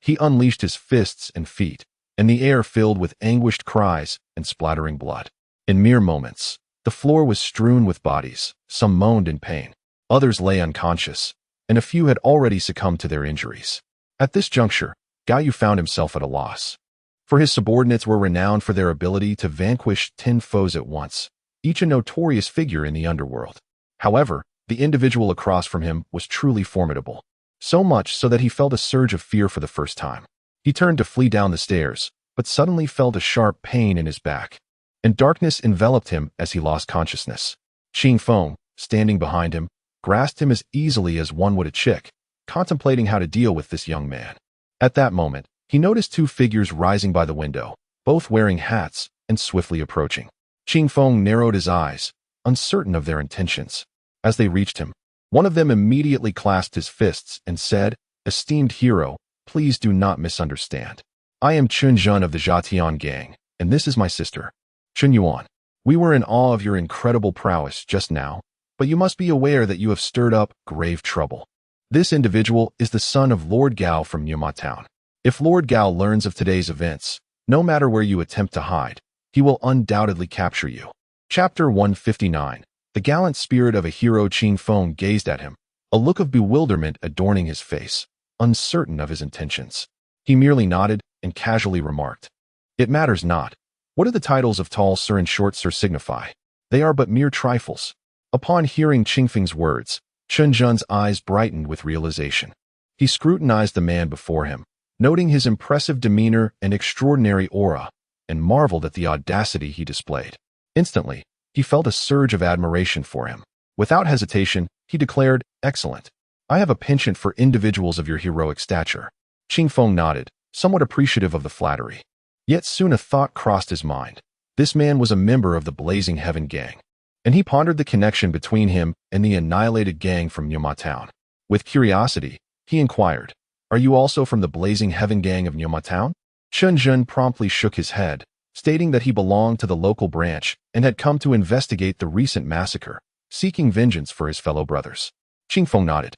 he unleashed his fists and feet, and the air filled with anguished cries and splattering blood. In mere moments, the floor was strewn with bodies. Some moaned in pain, others lay unconscious, and a few had already succumbed to their injuries. At this juncture, Gao Yu found himself at a loss. For his subordinates were renowned for their ability to vanquish 10 foes at once, each a notorious figure in the underworld. However, the individual across from him was truly formidable, so much so that he felt a surge of fear for the first time. He turned to flee down the stairs, but suddenly felt a sharp pain in his back, and darkness enveloped him as he lost consciousness. Qing Feng, standing behind him, grasped him as easily as one would a chick, contemplating how to deal with this young man. At that moment, he noticed 2 figures rising by the window, both wearing hats and swiftly approaching. Qing Feng narrowed his eyes, uncertain of their intentions. As they reached him, one of them immediately clasped his fists and said, "Esteemed hero, please do not misunderstand. I am Chun Zhen of the Zhatian gang, and this is my sister, Chun Yuan. We were in awe of your incredible prowess just now, but you must be aware that you have stirred up grave trouble. This individual is the son of Lord Gao from Yuma Town. If Lord Gao learns of today's events, no matter where you attempt to hide, he will undoubtedly capture you." Chapter 159. The gallant spirit of a hero. Qing Feng gazed at him, a look of bewilderment adorning his face, uncertain of his intentions. He merely nodded and casually remarked, "It matters not. What do the titles of tall sir and short sir signify? They are but mere trifles." Upon hearing Qing Feng's words, Chun Zhen's eyes brightened with realization. He scrutinized the man before him, noting his impressive demeanor and extraordinary aura, and marveled at the audacity he displayed. Instantly, he felt a surge of admiration for him. Without hesitation, he declared, "Excellent. I have a penchant for individuals of your heroic stature." Qing Feng nodded, somewhat appreciative of the flattery. Yet soon a thought crossed his mind. This man was a member of the Blazing Heaven gang, and he pondered the connection between him and the annihilated gang from Yuma Town. With curiosity, he inquired, "Are you also from the Blazing Heaven gang of Yuma Town?" Chun Zhen promptly shook his head, stating that he belonged to the local branch and had come to investigate the recent massacre, seeking vengeance for his fellow brothers. Qing Feng nodded,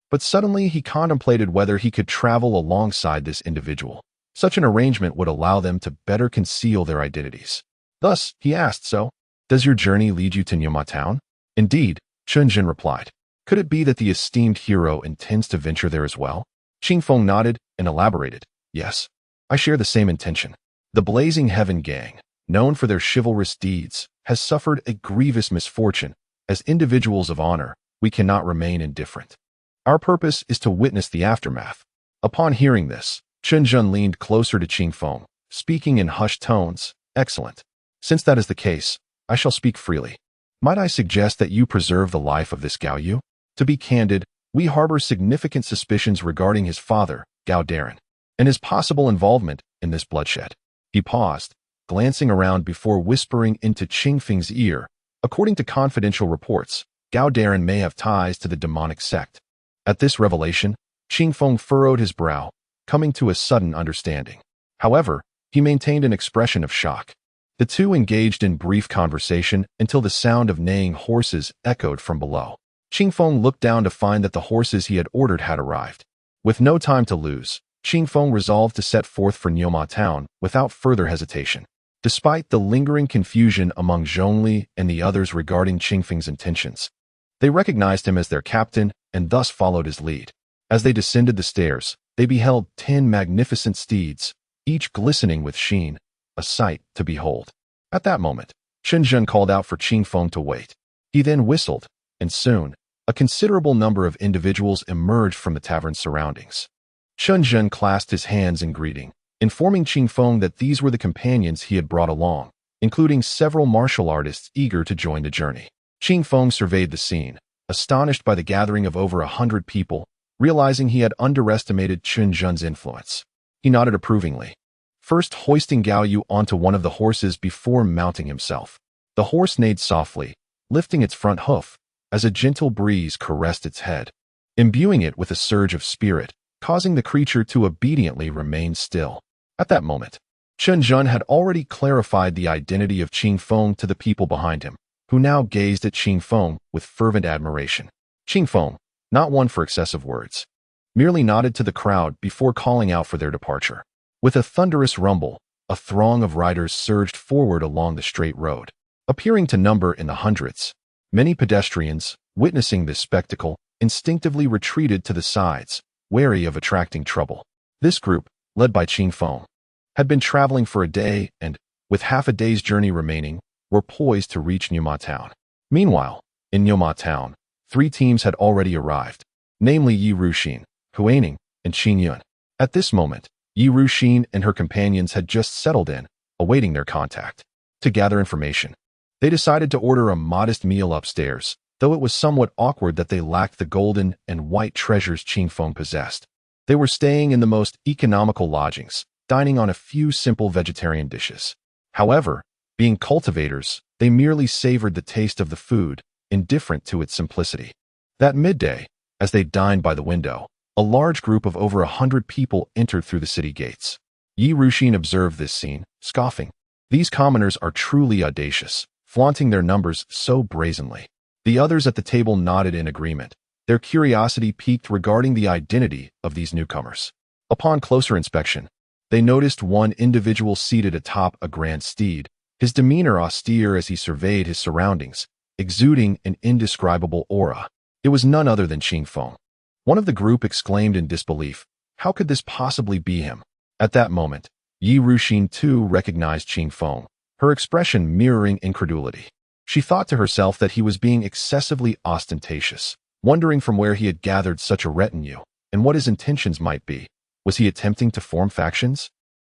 but suddenly he contemplated whether he could travel alongside this individual. Such an arrangement would allow them to better conceal their identities. Thus, he asked, "So, does your journey lead you to Yuma Town?" "Indeed," Chun Zhen replied. "Could it be that the esteemed hero intends to venture there as well?" Qing Feng nodded and elaborated, "Yes, I share the same intention. The Blazing Heaven gang, known for their chivalrous deeds, has suffered a grievous misfortune. As individuals of honor, we cannot remain indifferent. Our purpose is to witness the aftermath." Upon hearing this, Chun Zhen leaned closer to Qing Feng, speaking in hushed tones, "Excellent. Since that is the case, I shall speak freely. Might I suggest that you preserve the life of this Gao Yu? To be candid, we harbor significant suspicions regarding his father, Gao Darren, and his possible involvement in this bloodshed." He paused, glancing around before whispering into Qing Feng's ear, "According to confidential reports, Gao Darren may have ties to the demonic sect." At this revelation, Qing Feng furrowed his brow, coming to a sudden understanding. However, he maintained an expression of shock. The two engaged in brief conversation until the sound of neighing horses echoed from below. Qing Feng looked down to find that the horses he had ordered had arrived. With no time to lose, Qing Feng resolved to set forth for Nyoma Town without further hesitation. Despite the lingering confusion among Zhongli and the others regarding Qing Feng's intentions, they recognized him as their captain and thus followed his lead. As they descended the stairs, they beheld 10 magnificent steeds, each glistening with sheen, a sight to behold. At that moment, Chun Zhen called out for Qing Feng to wait. He then whistled, and soon, a considerable number of individuals emerged from the tavern's surroundings. Chun Zhen clasped his hands in greeting, informing Qing Feng that these were the companions he had brought along, including several martial artists eager to join the journey. Qing Feng surveyed the scene, astonished by the gathering of over 100 people, realizing he had underestimated Chun Zhen's influence. He nodded approvingly, first hoisting Gao Yu onto one of the horses before mounting himself. The horse neighed softly, lifting its front hoof, as a gentle breeze caressed its head, imbuing it with a surge of spirit, causing the creature to obediently remain still. At that moment, Chun Zhen had already clarified the identity of Qing Feng to the people behind him, who now gazed at Qing Feng with fervent admiration. Qing Feng, not one for excessive words, merely nodded to the crowd before calling out for their departure. With a thunderous rumble, a throng of riders surged forward along the straight road. appearing to number in the hundreds. Many pedestrians, witnessing this spectacle, instinctively retreated to the sides, wary of attracting trouble. This group, led by Qing Feng, had been traveling for a day and, with half a day's journey remaining, were poised to reach Nyuma Town. Meanwhile, in Nyuma Town, 3 teams had already arrived, namely Yi Ruxin, Huaining, and Qin Yun. At this moment, Yi Ruxin and her companions had just settled in, awaiting their contact. To gather information, they decided to order a modest meal upstairs, though it was somewhat awkward that they lacked the golden and white treasures Qing Feng possessed. They were staying in the most economical lodgings, dining on a few simple vegetarian dishes. However, being cultivators, they merely savored the taste of the food, indifferent to its simplicity. That midday, as they dined by the window, a large group of over 100 people entered through the city gates. Yi Ruxin observed this scene, scoffing. These commoners are truly audacious, flaunting their numbers so brazenly. The others at the table nodded in agreement, their curiosity piqued regarding the identity of these newcomers. Upon closer inspection, they noticed one individual seated atop a grand steed, his demeanor austere as he surveyed his surroundings, exuding an indescribable aura. It was none other than Qing Feng. One of the group exclaimed in disbelief, "How could this possibly be him?" At that moment, Yi Ruxin too recognized Qing Feng, her expression mirroring incredulity. She thought to herself that he was being excessively ostentatious, wondering from where he had gathered such a retinue, and what his intentions might be. Was he attempting to form factions?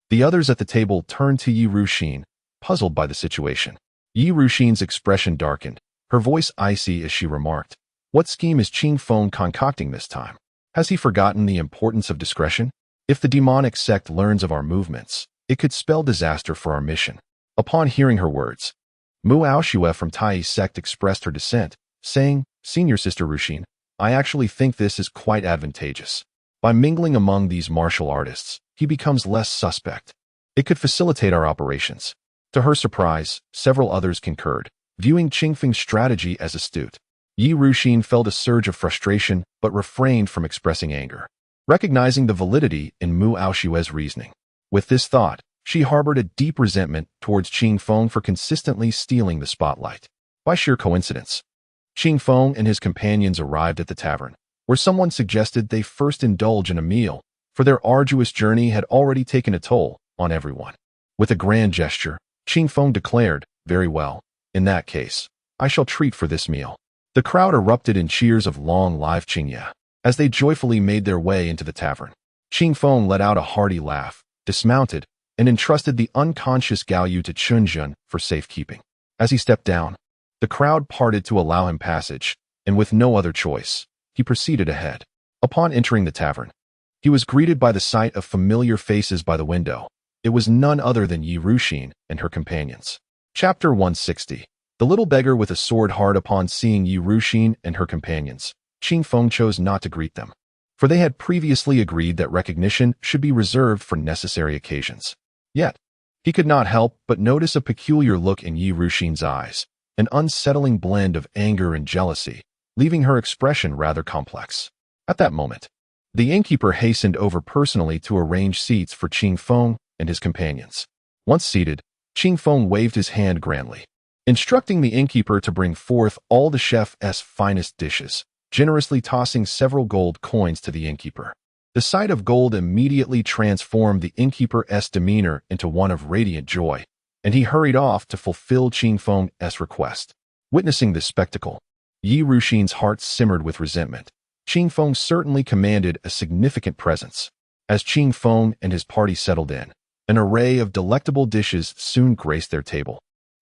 The others at the table turned to Yi Ruxin, puzzled by the situation. Yi Ruxin's expression darkened, her voice icy as she remarked, "What scheme is Qing Feng concocting this time? Has he forgotten the importance of discretion? If the demonic sect learns of our movements, it could spell disaster for our mission." Upon hearing her words, Mu Aoshue from Tai's sect expressed her dissent, saying, "Senior Sister Ruxin, I actually think this is quite advantageous. By mingling among these martial artists, he becomes less suspect. It could facilitate our operations." To her surprise, several others concurred, viewing Qing Feng's strategy as astute. Yi Ruxin felt a surge of frustration but refrained from expressing anger, recognizing the validity in Mu Aoshue's reasoning. With this thought, she harbored a deep resentment towards Qing Feng for consistently stealing the spotlight. By sheer coincidence, Qing Feng and his companions arrived at the tavern, where someone suggested they first indulge in a meal, for their arduous journey had already taken a toll on everyone. With a grand gesture, Qing Feng declared, "Very well, in that case, I shall treat for this meal." The crowd erupted in cheers of "Long live Qingye" as they joyfully made their way into the tavern. Qing Feng let out a hearty laugh, dismounted, and entrusted the unconscious Gao Yu to Chunjun for safekeeping. As he stepped down, the crowd parted to allow him passage, and with no other choice, he proceeded ahead. Upon entering the tavern, he was greeted by the sight of familiar faces by the window. It was none other than Yi Ruxin and her companions. Chapter 160. The little beggar with a sword hard. Upon seeing Yi Ruxin and her companions, Qing Feng chose not to greet them, for they had previously agreed that recognition should be reserved for necessary occasions. Yet, he could not help but notice a peculiar look in Yi Ruxin's eyes, an unsettling blend of anger and jealousy, leaving her expression rather complex. At that moment, the innkeeper hastened over personally to arrange seats for Qing Feng and his companions. Once seated, Qing Feng waved his hand grandly, instructing the innkeeper to bring forth all the chef's finest dishes, generously tossing several gold coins to the innkeeper. The sight of gold immediately transformed the innkeeper's demeanor into one of radiant joy, and he hurried off to fulfill Qing Feng's request. Witnessing this spectacle, Yi Ruxin's heart simmered with resentment. Qing Feng certainly commanded a significant presence. As Qing Feng and his party settled in, an array of delectable dishes soon graced their table,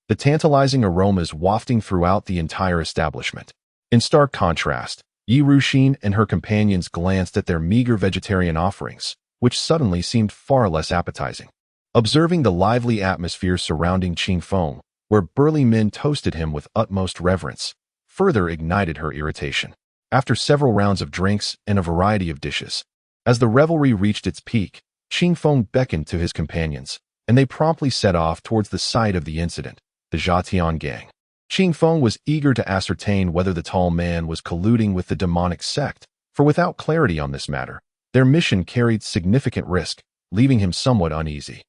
the tantalizing aromas wafting throughout the entire establishment. In stark contrast, Yi Ruxin and her companions glanced at their meager vegetarian offerings, which suddenly seemed far less appetizing. Observing the lively atmosphere surrounding Qing Feng, where burly men toasted him with utmost reverence, further ignited her irritation. After several rounds of drinks and a variety of dishes, as the revelry reached its peak, Qing Feng beckoned to his companions, and they promptly set off towards the site of the incident, the Zhatian gang. Qing Feng was eager to ascertain whether the tall man was colluding with the demonic sect, for without clarity on this matter, their mission carried significant risk, leaving him somewhat uneasy.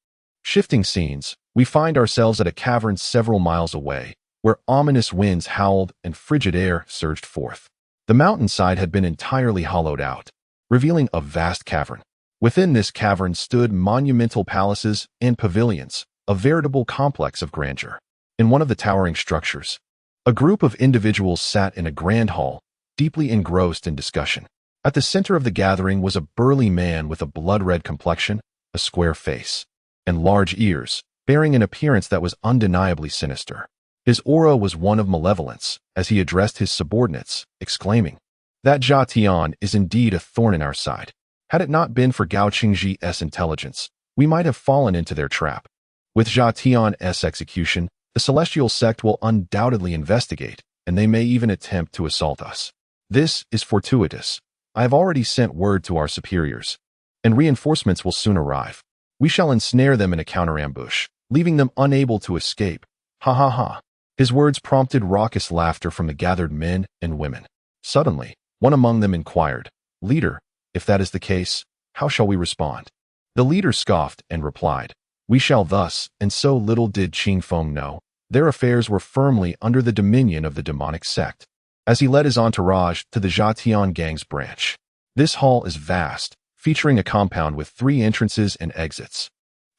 Shifting scenes, we find ourselves at a cavern several miles away, where ominous winds howled and frigid air surged forth. The mountainside had been entirely hollowed out, revealing a vast cavern. Within this cavern stood monumental palaces and pavilions, a veritable complex of grandeur. In one of the towering structures, a group of individuals sat in a grand hall, deeply engrossed in discussion. At the center of the gathering was a burly man with a blood-red complexion, a square face, and large ears, bearing an appearance that was undeniably sinister. His aura was one of malevolence, as he addressed his subordinates, exclaiming, "That Jia Tian is indeed a thorn in our side. Had it not been for Gao Qingji's intelligence, we might have fallen into their trap. With Jia Tian's execution, the celestial sect will undoubtedly investigate, and they may even attempt to assault us. This is fortuitous. I have already sent word to our superiors, and reinforcements will soon arrive. We shall ensnare them in a counter-ambush, leaving them unable to escape. Ha ha ha." His words prompted raucous laughter from the gathered men and women. Suddenly, one among them inquired, "Leader, if that is the case, how shall we respond?" The leader scoffed and replied, "We shall thus," and so little did Qing Feng know, their affairs were firmly under the dominion of the demonic sect. As he led his entourage to the Zhatian gang's branch. This hall is vast, featuring a compound with 3 entrances and exits.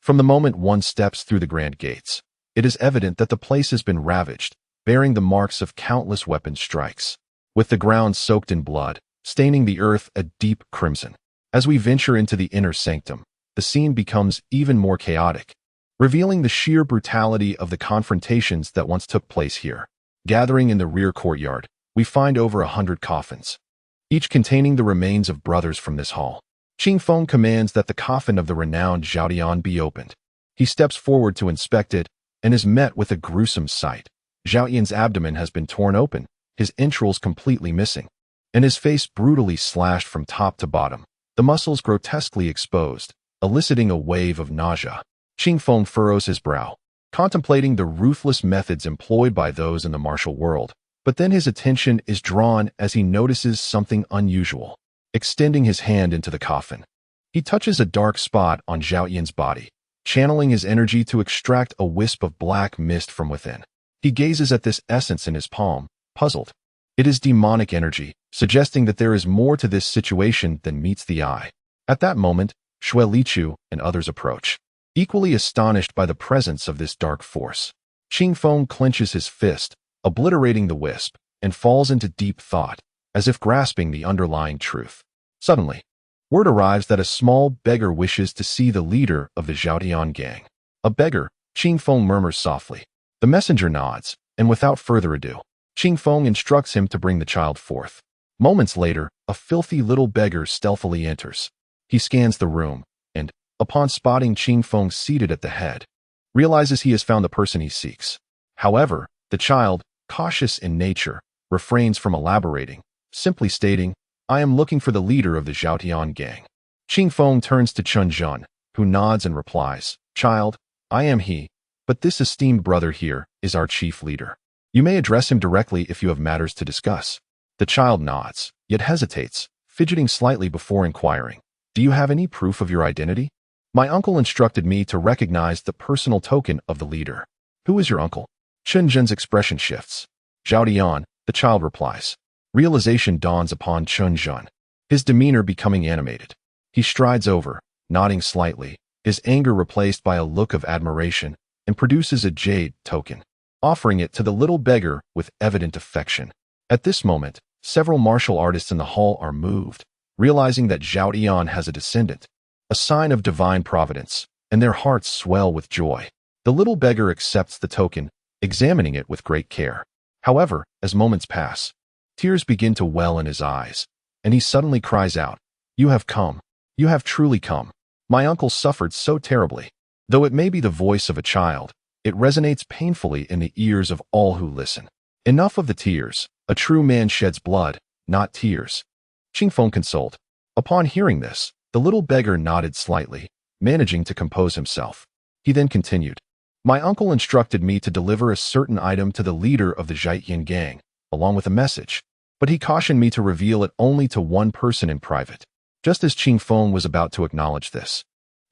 From the moment one steps through the grand gates, it is evident that the place has been ravaged, bearing the marks of countless weapon strikes, with the ground soaked in blood, staining the earth a deep crimson. As we venture into the inner sanctum, the scene becomes even more chaotic, revealing the sheer brutality of the confrontations that once took place here. Gathering in the rear courtyard, we find over 100 coffins, each containing the remains of brothers from this hall. Qing Feng commands that the coffin of the renowned Zhao Dian be opened. He steps forward to inspect it and is met with a gruesome sight. Zhao Yan's abdomen has been torn open, his entrails completely missing, and his face brutally slashed from top to bottom, the muscles grotesquely exposed, eliciting a wave of nausea. Qing Feng furrows his brow, contemplating the ruthless methods employed by those in the martial world. But then his attention is drawn as he notices something unusual. Extending his hand into the coffin, he touches a dark spot on Zhao Yan's body, channeling his energy to extract a wisp of black mist from within. He gazes at this essence in his palm, puzzled. It is demonic energy, suggesting that there is more to this situation than meets the eye. At that moment, Xue Liqiu and others approach, equally astonished by the presence of this dark force. Qing Feng clenches his fist, obliterating the wisp, and falls into deep thought, as if grasping the underlying truth. Suddenly, word arrives that a small beggar wishes to see the leader of the Zhaotian gang. "A beggar," Qing Feng murmurs softly. The messenger nods, and without further ado, Qing Feng instructs him to bring the child forth. Moments later, a filthy little beggar stealthily enters. He scans the room, and, upon spotting Qing Feng seated at the head, realizes he has found the person he seeks. However, the child, cautious in nature, refrains from elaborating, simply stating, "I am looking for the leader of the Zhaotian gang." Qing Feng turns to Chun Jun, who nods and replies, "Child, I am he, but this esteemed brother here is our chief leader. You may address him directly if you have matters to discuss." The child nods, yet hesitates, fidgeting slightly before inquiring, "Do you have any proof of your identity? My uncle instructed me to recognize the personal token of the leader." "Who is your uncle?" Chun Jun's expression shifts. "Zhao Dian," the child replies. Realization dawns upon Chun Jun, his demeanor becoming animated. He strides over, nodding slightly, his anger replaced by a look of admiration, and produces a jade token, offering it to the little beggar with evident affection. At this moment, several martial artists in the hall are moved, realizing that Zhao Dian has a descendant, a sign of divine providence, and their hearts swell with joy. The little beggar accepts the token, examining it with great care. However, as moments pass, tears begin to well in his eyes, and he suddenly cries out, "You have come. You have truly come. My uncle suffered so terribly." Though it may be the voice of a child, it resonates painfully in the ears of all who listen. Enough of the tears. A true man sheds blood, not tears. Qing Feng consoled. Upon hearing this, the little beggar nodded slightly, managing to compose himself. He then continued, "My uncle instructed me to deliver a certain item to the leader of the Zhaiyan gang, along with a message, but he cautioned me to reveal it only to one person in private." Just as Qing Feng was about to acknowledge this,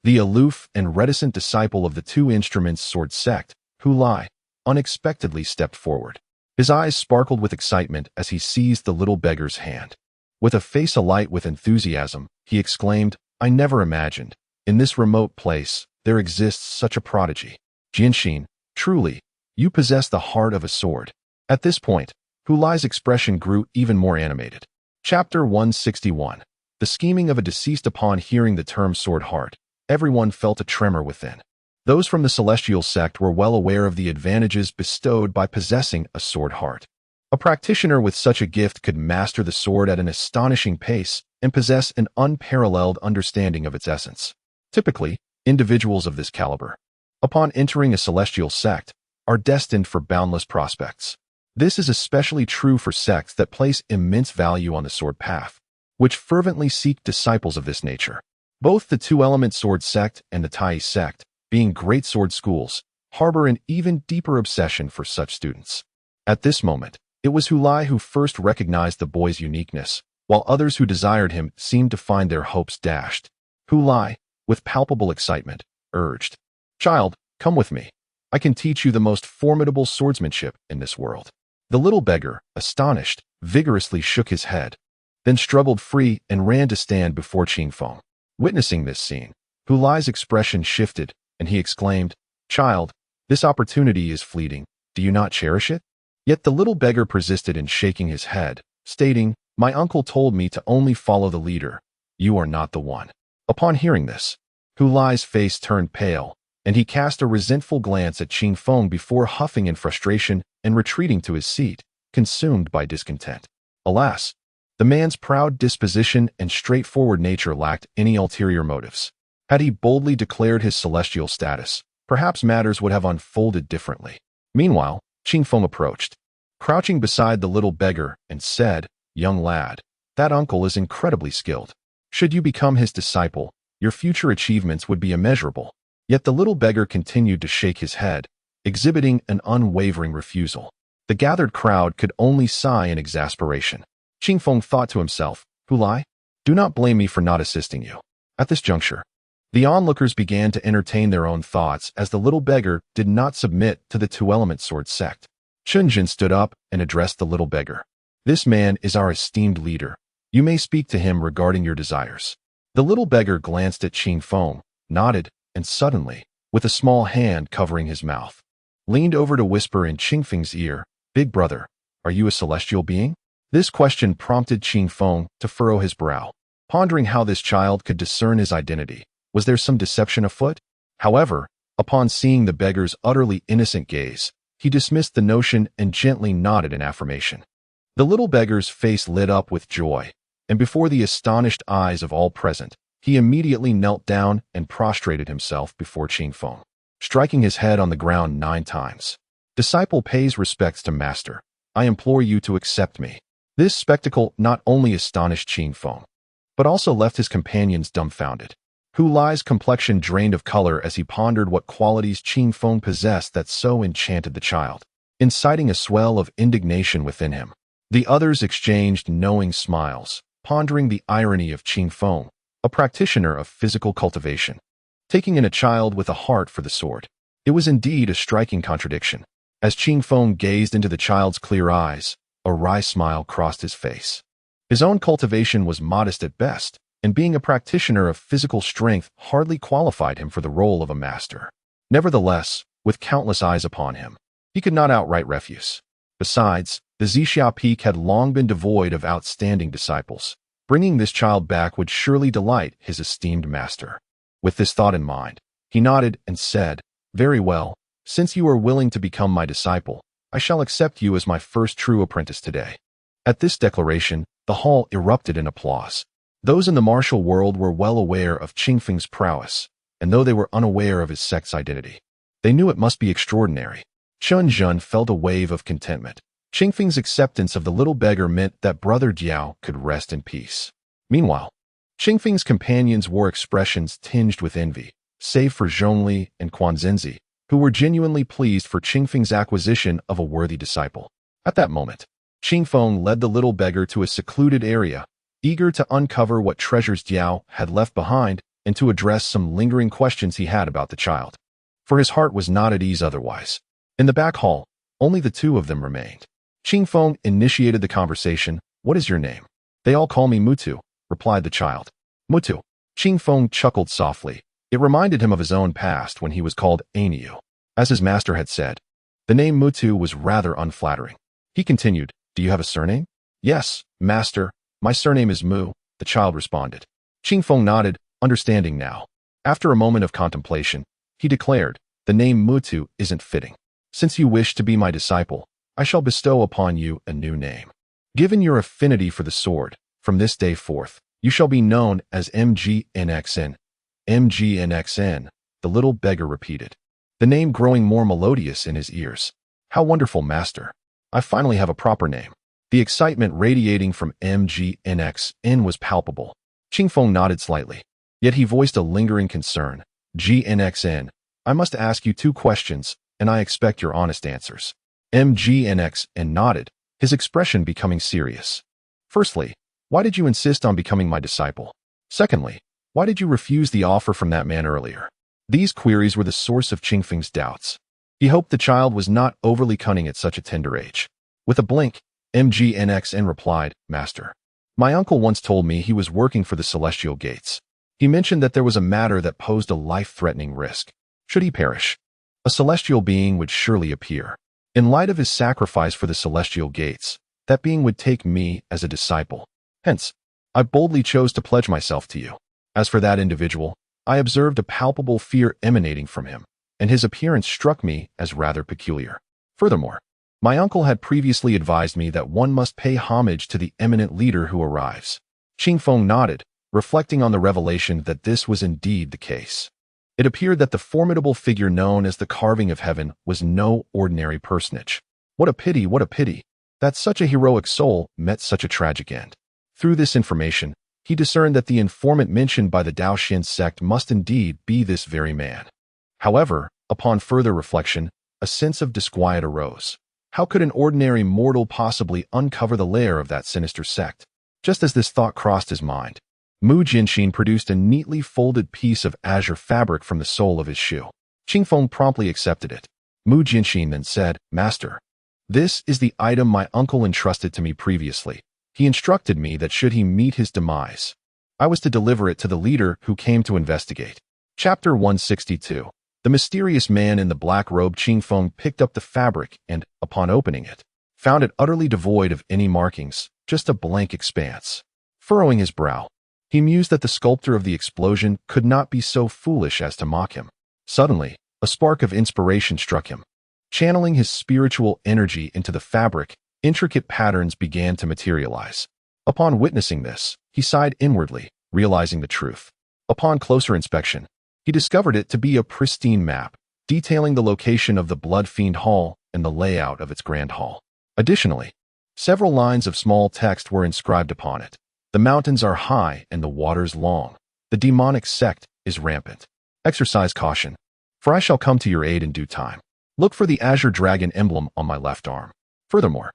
the aloof and reticent disciple of the Two Instruments Sword sect, Hu Lai, unexpectedly stepped forward. His eyes sparkled with excitement as he seized the little beggar's hand. With a face alight with enthusiasm, he exclaimed, "I never imagined, in this remote place, there exists such a prodigy. Jianxin, truly, you possess the heart of a sword." At this point, Hu Lai's expression grew even more animated. Chapter 161. The scheming of a deceased. Upon hearing the term sword heart, everyone felt a tremor within. Those from the celestial sect were well aware of the advantages bestowed by possessing a sword heart. A practitioner with such a gift could master the sword at an astonishing pace and possess an unparalleled understanding of its essence. Typically, individuals of this caliber, upon entering a celestial sect, are destined for boundless prospects. This is especially true for sects that place immense value on the sword path, which fervently seek disciples of this nature. Both the two-element sword sect and the Tai sect, being great sword schools, harbor an even deeper obsession for such students. At this moment, it was Hu Lai who first recognized the boy's uniqueness, while others who desired him seemed to find their hopes dashed. Hu Lai, with palpable excitement, urged, "Child, come with me. I can teach you the most formidable swordsmanship in this world." The little beggar, astonished, vigorously shook his head, then struggled free and ran to stand before Qingfeng. Witnessing this scene, Hu Lai's expression shifted, and he exclaimed, "Child, this opportunity is fleeting. Do you not cherish it?" Yet the little beggar persisted in shaking his head, stating, "My uncle told me to only follow the leader. You are not the one." Upon hearing this, Hu Lai's face turned pale, and he cast a resentful glance at Qingfeng before huffing in frustration and retreating to his seat, consumed by discontent. Alas, the man's proud disposition and straightforward nature lacked any ulterior motives. Had he boldly declared his celestial status, perhaps matters would have unfolded differently. Meanwhile, Qingfeng approached, crouching beside the little beggar, and said, "Young lad, that uncle is incredibly skilled. Should you become his disciple, your future achievements would be immeasurable." Yet the little beggar continued to shake his head, exhibiting an unwavering refusal. The gathered crowd could only sigh in exasperation. Qingfeng thought to himself, "Hu Lai, do not blame me for not assisting you." At this juncture, the onlookers began to entertain their own thoughts as the little beggar did not submit to the two-element sword sect. Chunjin stood up and addressed the little beggar. "This man is our esteemed leader. You may speak to him regarding your desires." The little beggar glanced at Qingfeng, nodded, and suddenly, with a small hand covering his mouth, leaned over to whisper in Qingfeng's ear, "Big brother, are you a celestial being?" This question prompted Qingfeng to furrow his brow, pondering how this child could discern his identity. Was there some deception afoot? However, upon seeing the beggar's utterly innocent gaze, he dismissed the notion and gently nodded in affirmation. The little beggar's face lit up with joy, and before the astonished eyes of all present, he immediately knelt down and prostrated himself before Qingfeng, striking his head on the ground 9 times. "Disciple pays respects to master. I implore you to accept me." This spectacle not only astonished Qingfeng, but also left his companions dumbfounded. Hu Lai's complexion drained of color as he pondered what qualities Qingfeng possessed that so enchanted the child, inciting a swell of indignation within him. The others exchanged knowing smiles, pondering the irony of Qingfeng, a practitioner of physical cultivation, taking in a child with a heart for the sword. It was indeed a striking contradiction. As Qingfeng gazed into the child's clear eyes, a wry smile crossed his face. His own cultivation was modest at best, and being a practitioner of physical strength hardly qualified him for the role of a master. Nevertheless, with countless eyes upon him, he could not outright refuse. Besides, the Zixia Peak had long been devoid of outstanding disciples. Bringing this child back would surely delight his esteemed master. With this thought in mind, he nodded and said, "Very well, since you are willing to become my disciple, I shall accept you as my first true apprentice today." At this declaration, the hall erupted in applause. Those in the martial world were well aware of Qingfeng's prowess, and though they were unaware of his sect's identity, they knew it must be extraordinary. Chunjun felt a wave of contentment. Qingfeng's acceptance of the little beggar meant that Brother Jiao could rest in peace. Meanwhile, Qingfeng's companions wore expressions tinged with envy, save for Zhongli and Quanzhenzi, who were genuinely pleased for Qingfeng's acquisition of a worthy disciple. At that moment, Qingfeng led the little beggar to a secluded area, eager to uncover what treasures Jiao had left behind and to address some lingering questions he had about the child. For his heart was not at ease otherwise. In the back hall, only the two of them remained. Qingfeng initiated the conversation. "What is your name?" "They all call me Mutu," replied the child. "Mutu." Qingfeng chuckled softly. It reminded him of his own past when he was called Ainyu. As his master had said, the name Mutu was rather unflattering. He continued, "Do you have a surname?" "Yes, master. My surname is Mu," the child responded. Qingfeng nodded, understanding now. After a moment of contemplation, he declared, "The name Mutu isn't fitting. Since you wish to be my disciple, I shall bestow upon you a new name. Given your affinity for the sword, from this day forth, you shall be known as MGNXN. MGNXN, the little beggar repeated, the name growing more melodious in his ears. "How wonderful, master. I finally have a proper name." The excitement radiating from MGNXN was palpable. Qingfeng nodded slightly, yet he voiced a lingering concern. "GNXN, I must ask you 2 questions, and I expect your honest answers." MGNXN nodded, his expression becoming serious. "Firstly, why did you insist on becoming my disciple? Secondly, why did you refuse the offer from that man earlier?" These queries were the source of Qingfeng's doubts. He hoped the child was not overly cunning at such a tender age. With a blink, MGNXN replied, "Master, my uncle once told me he was working for the Celestial Gates. He mentioned that there was a matter that posed a life-threatening risk. Should he perish, a celestial being would surely appear. In light of his sacrifice for the Celestial Gates, that being would take me as a disciple. Hence, I boldly chose to pledge myself to you. As for that individual, I observed a palpable fear emanating from him, and his appearance struck me as rather peculiar. Furthermore, my uncle had previously advised me that one must pay homage to the eminent leader who arrives." Qingfeng nodded, reflecting on the revelation that this was indeed the case. It appeared that the formidable figure known as the Carving of Heaven was no ordinary personage. What a pity, that such a heroic soul met such a tragic end. Through this information, he discerned that the informant mentioned by the Daoxian sect must indeed be this very man. However, upon further reflection, a sense of disquiet arose. How could an ordinary mortal possibly uncover the lair of that sinister sect? Just as this thought crossed his mind, Mu Jinshin produced a neatly folded piece of azure fabric from the sole of his shoe. Qingfeng promptly accepted it. Mu Jinshin then said, "Master, this is the item my uncle entrusted to me previously. He instructed me that should he meet his demise, I was to deliver it to the leader who came to investigate." Chapter 162. The mysterious man in the black robe. Qingfeng picked up the fabric and, upon opening it, found it utterly devoid of any markings, just a blank expanse. Furrowing his brow, he mused that the sculptor of the explosion could not be so foolish as to mock him. Suddenly, a spark of inspiration struck him. Channeling his spiritual energy into the fabric, intricate patterns began to materialize. Upon witnessing this, he sighed inwardly, realizing the truth. Upon closer inspection, he discovered it to be a pristine map, detailing the location of the Blood Fiend Hall and the layout of its Grand Hall. Additionally, several lines of small text were inscribed upon it. "The mountains are high and the waters long. The demonic sect is rampant. Exercise caution, for I shall come to your aid in due time. Look for the Azure Dragon emblem on my left arm." Furthermore,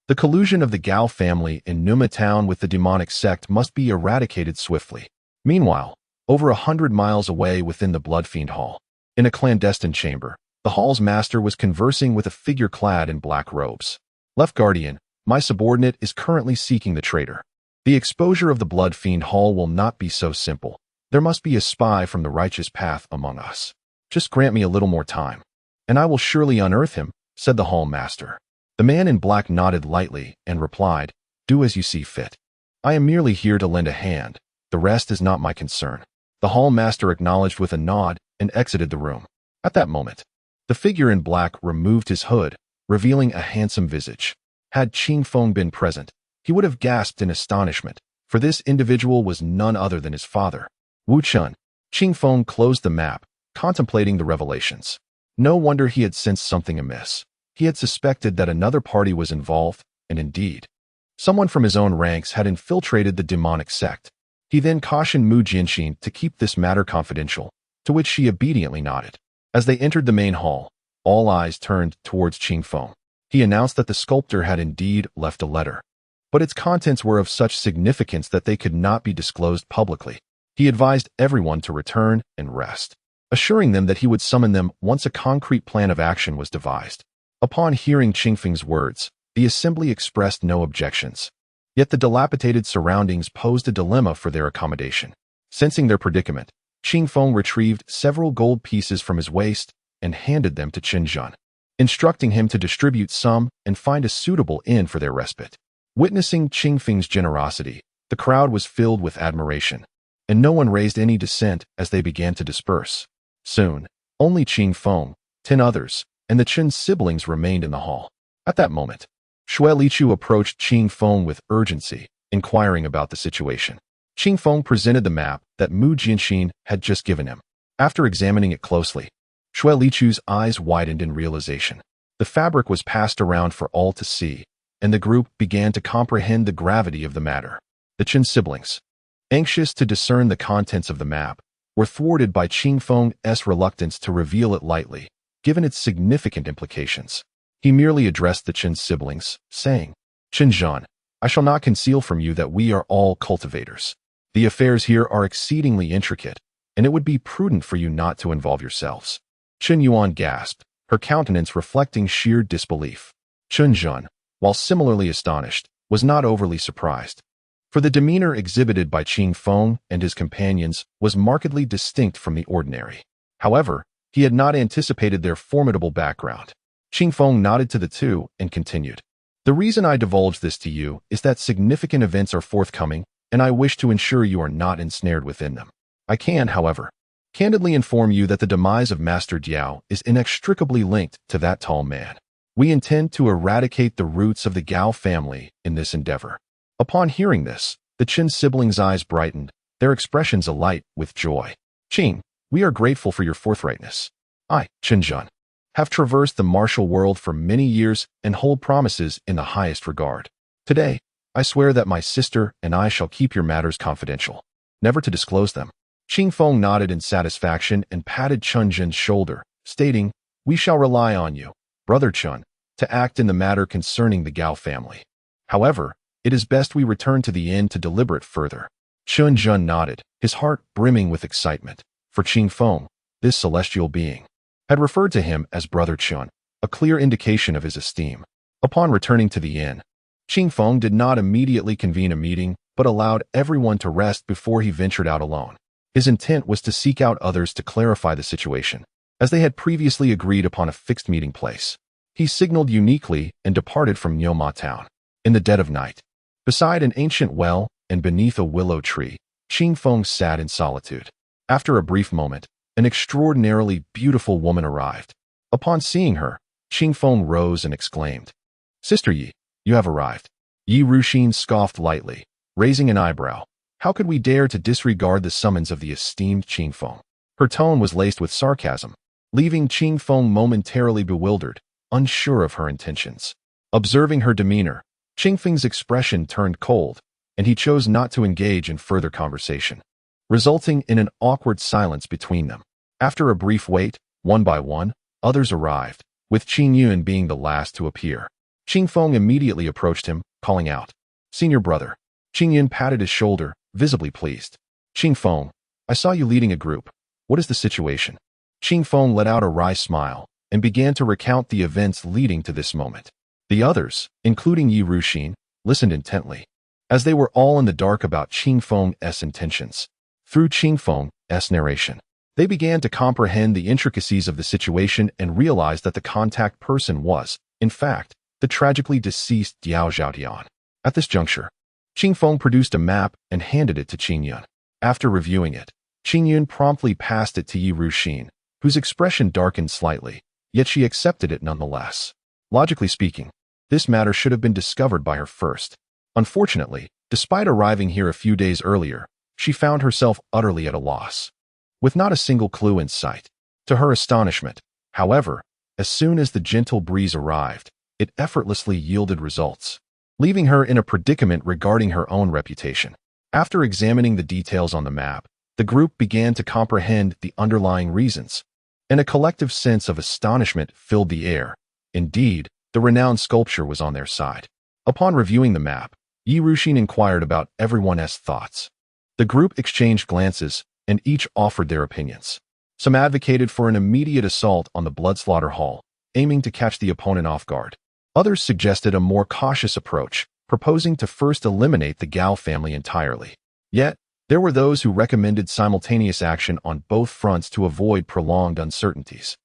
the collusion of the Gao family in Numa Town with the demonic sect must be eradicated swiftly. Meanwhile, over 100 miles away within the Blood Fiend Hall, in a clandestine chamber, the hall's master was conversing with a figure clad in black robes. "Left Guardian, my subordinate is currently seeking the traitor. The exposure of the Blood Fiend Hall will not be so simple. There must be a spy from the righteous path among us. Just grant me a little more time, and I will surely unearth him," said the hall master. The man in black nodded lightly and replied, "Do as you see fit. I am merely here to lend a hand. The rest is not my concern." The hall master acknowledged with a nod and exited the room. At that moment, the figure in black removed his hood, revealing a handsome visage. Had Qingfeng been present, he would have gasped in astonishment, for this individual was none other than his father, Wu Chun. Qingfeng closed the map, contemplating the revelations. No wonder he had sensed something amiss. He had suspected that another party was involved, and indeed, someone from his own ranks had infiltrated the demonic sect. He then cautioned Mu Jinshin to keep this matter confidential, to which she obediently nodded. As they entered the main hall, all eyes turned towards Qingfeng. He announced that the sculptor had indeed left a letter, but its contents were of such significance that they could not be disclosed publicly. He advised everyone to return and rest, assuring them that he would summon them once a concrete plan of action was devised. Upon hearing Qingfeng's words, the assembly expressed no objections. Yet the dilapidated surroundings posed a dilemma for their accommodation. Sensing their predicament, Qingfeng retrieved several gold pieces from his waist and handed them to Qinzhen, instructing him to distribute some and find a suitable inn for their respite. Witnessing Qingfeng's generosity, the crowd was filled with admiration, and no one raised any dissent as they began to disperse. Soon, only Qingfeng, 10 others, and the Qin siblings remained in the hall. At that moment, Xue Lichu approached Qingfeng with urgency, inquiring about the situation. Qingfeng presented the map that Mu Jianxin had just given him. After examining it closely, Xue Lichu's eyes widened in realization. The fabric was passed around for all to see, and the group began to comprehend the gravity of the matter. The Qin siblings, anxious to discern the contents of the map, were thwarted by Qingfeng's reluctance to reveal it lightly, given its significant implications. He merely addressed the Qin siblings, saying, "Qinzhen, I shall not conceal from you that we are all cultivators. The affairs here are exceedingly intricate, and it would be prudent for you not to involve yourselves." Qin Yuan gasped, her countenance reflecting sheer disbelief. Qinzhen, while similarly astonished, was not overly surprised, for the demeanor exhibited by Qingfeng and his companions was markedly distinct from the ordinary. However, he had not anticipated their formidable background. Qingfeng nodded to the two and continued, "The reason I divulge this to you is that significant events are forthcoming, and I wish to ensure you are not ensnared within them. I can, however, candidly inform you that the demise of Master Diao is inextricably linked to that tall man. We intend to eradicate the roots of the Gao family in this endeavor." Upon hearing this, the Qin siblings' eyes brightened, their expressions alight with joy. "Qing, we are grateful for your forthrightness. I, Qinzhen, have traversed the martial world for many years and hold promises in the highest regard. Today, I swear that my sister and I shall keep your matters confidential, never to disclose them." Qingfeng nodded in satisfaction and patted Qinzhen's shoulder, stating, "We shall rely on you, Brother Qin, to act in the matter concerning the Gao family. However, it is best we return to the inn to deliberate further." Qinzhen nodded, his heart brimming with excitement, for Qingfeng, this celestial being, had referred to him as Brother Qin, a clear indication of his esteem. Upon returning to the inn, Qingfeng did not immediately convene a meeting, but allowed everyone to rest before he ventured out alone. His intent was to seek out others to clarify the situation, as they had previously agreed upon a fixed meeting place. He signaled uniquely and departed from Nyoma town. In the dead of night, beside an ancient well and beneath a willow tree, Qingfeng sat in solitude. After a brief moment, an extraordinarily beautiful woman arrived. Upon seeing her, Qingfeng rose and exclaimed, "Sister Yi, you have arrived." Yi Ruxin scoffed lightly, raising an eyebrow. How could we dare to disregard the summons of the esteemed Qingfeng? Her tone was laced with sarcasm, leaving Qingfeng momentarily bewildered, unsure of her intentions. Observing her demeanor, Qingfeng's expression turned cold, and he chose not to engage in further conversation, resulting in an awkward silence between them. After a brief wait, one by one, others arrived, with Qin Yun being the last to appear. Qingfeng immediately approached him, calling out, "Senior brother." Qin Yun patted his shoulder, visibly pleased. "Qingfeng, I saw you leading a group. What is the situation?" Qingfeng let out a wry smile and began to recount the events leading to this moment. The others, including Yi Ruxin, listened intently, as they were all in the dark about Qingfeng's intentions. Through Qingfeng's narration, they began to comprehend the intricacies of the situation and realized that the contact person was, in fact, the tragically deceased Diao Zhaotian. At this juncture, Qingfeng produced a map and handed it to Qin Yun. After reviewing it, Qin Yun promptly passed it to Yi Ruxin, whose expression darkened slightly, yet she accepted it nonetheless. Logically speaking, this matter should have been discovered by her first. Unfortunately, despite arriving here a few days earlier, she found herself utterly at a loss, with not a single clue in sight. To her astonishment, however, as soon as the gentle breeze arrived, it effortlessly yielded results, leaving her in a predicament regarding her own reputation. After examining the details on the map, the group began to comprehend the underlying reasons, and a collective sense of astonishment filled the air. Indeed, the renowned sculpture was on their side. Upon reviewing the map, Yi Ruxin inquired about everyone's thoughts. The group exchanged glances, and each offered their opinions. Some advocated for an immediate assault on the Bloodslaughter Hall, aiming to catch the opponent off guard. Others suggested a more cautious approach, proposing to first eliminate the Gao family entirely. Yet, there were those who recommended simultaneous action on both fronts to avoid prolonged uncertainties.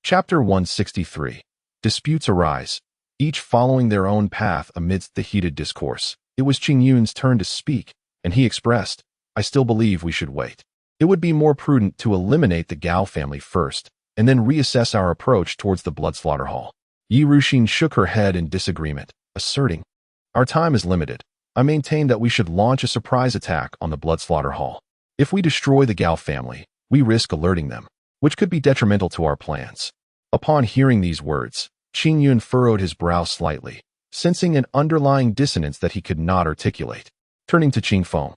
Chapter 163. Disputes arise, each following their own path amidst the heated discourse. It was Qing Yun's turn to speak, and he expressed, "I still believe we should wait. It would be more prudent to eliminate the Gao family first, and then reassess our approach towards the blood slaughter hall." Yi Ruxin shook her head in disagreement, asserting, "Our time is limited. I maintain that we should launch a surprise attack on the blood slaughter hall. If we destroy the Gao family, we risk alerting them, which could be detrimental to our plans." Upon hearing these words, Qing Yun furrowed his brow slightly, sensing an underlying dissonance that he could not articulate. Turning to Qing Feng,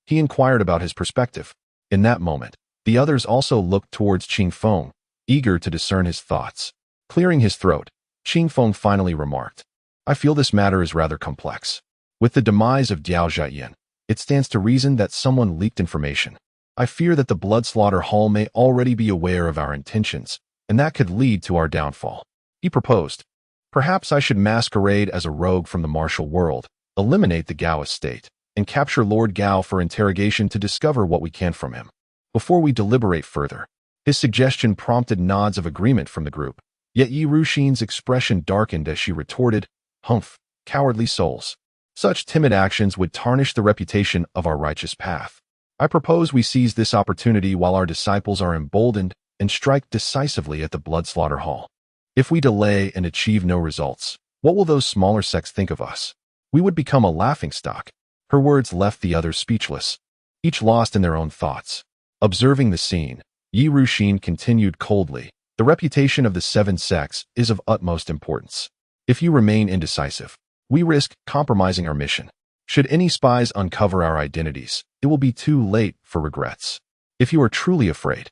he inquired about his perspective. In that moment, the others also looked towards Qing Feng, eager to discern his thoughts. Clearing his throat, Qing Feng finally remarked, "I feel this matter is rather complex. With the demise of Diao Zhaiyan, it stands to reason that someone leaked information. I fear that the blood slaughter hall may already be aware of our intentions, and that could lead to our downfall." He proposed, "Perhaps I should masquerade as a rogue from the martial world, eliminate the Gao estate, and capture Lord Gao for interrogation to discover what we can from him, before we deliberate further." His suggestion prompted nods of agreement from the group, yet Yi Ruxin's expression darkened as she retorted, "Humph, cowardly souls. Such timid actions would tarnish the reputation of our righteous path. I propose we seize this opportunity while our disciples are emboldened and strike decisively at the blood slaughter hall. If we delay and achieve no results, what will those smaller sects think of us? We would become a laughingstock." Her words left the others speechless, each lost in their own thoughts. Observing the scene, Yi Ruxin continued coldly, "The reputation of the 7 sects is of utmost importance. If you remain indecisive, we risk compromising our mission. Should any spies uncover our identities, it will be too late for regrets. If you are truly afraid,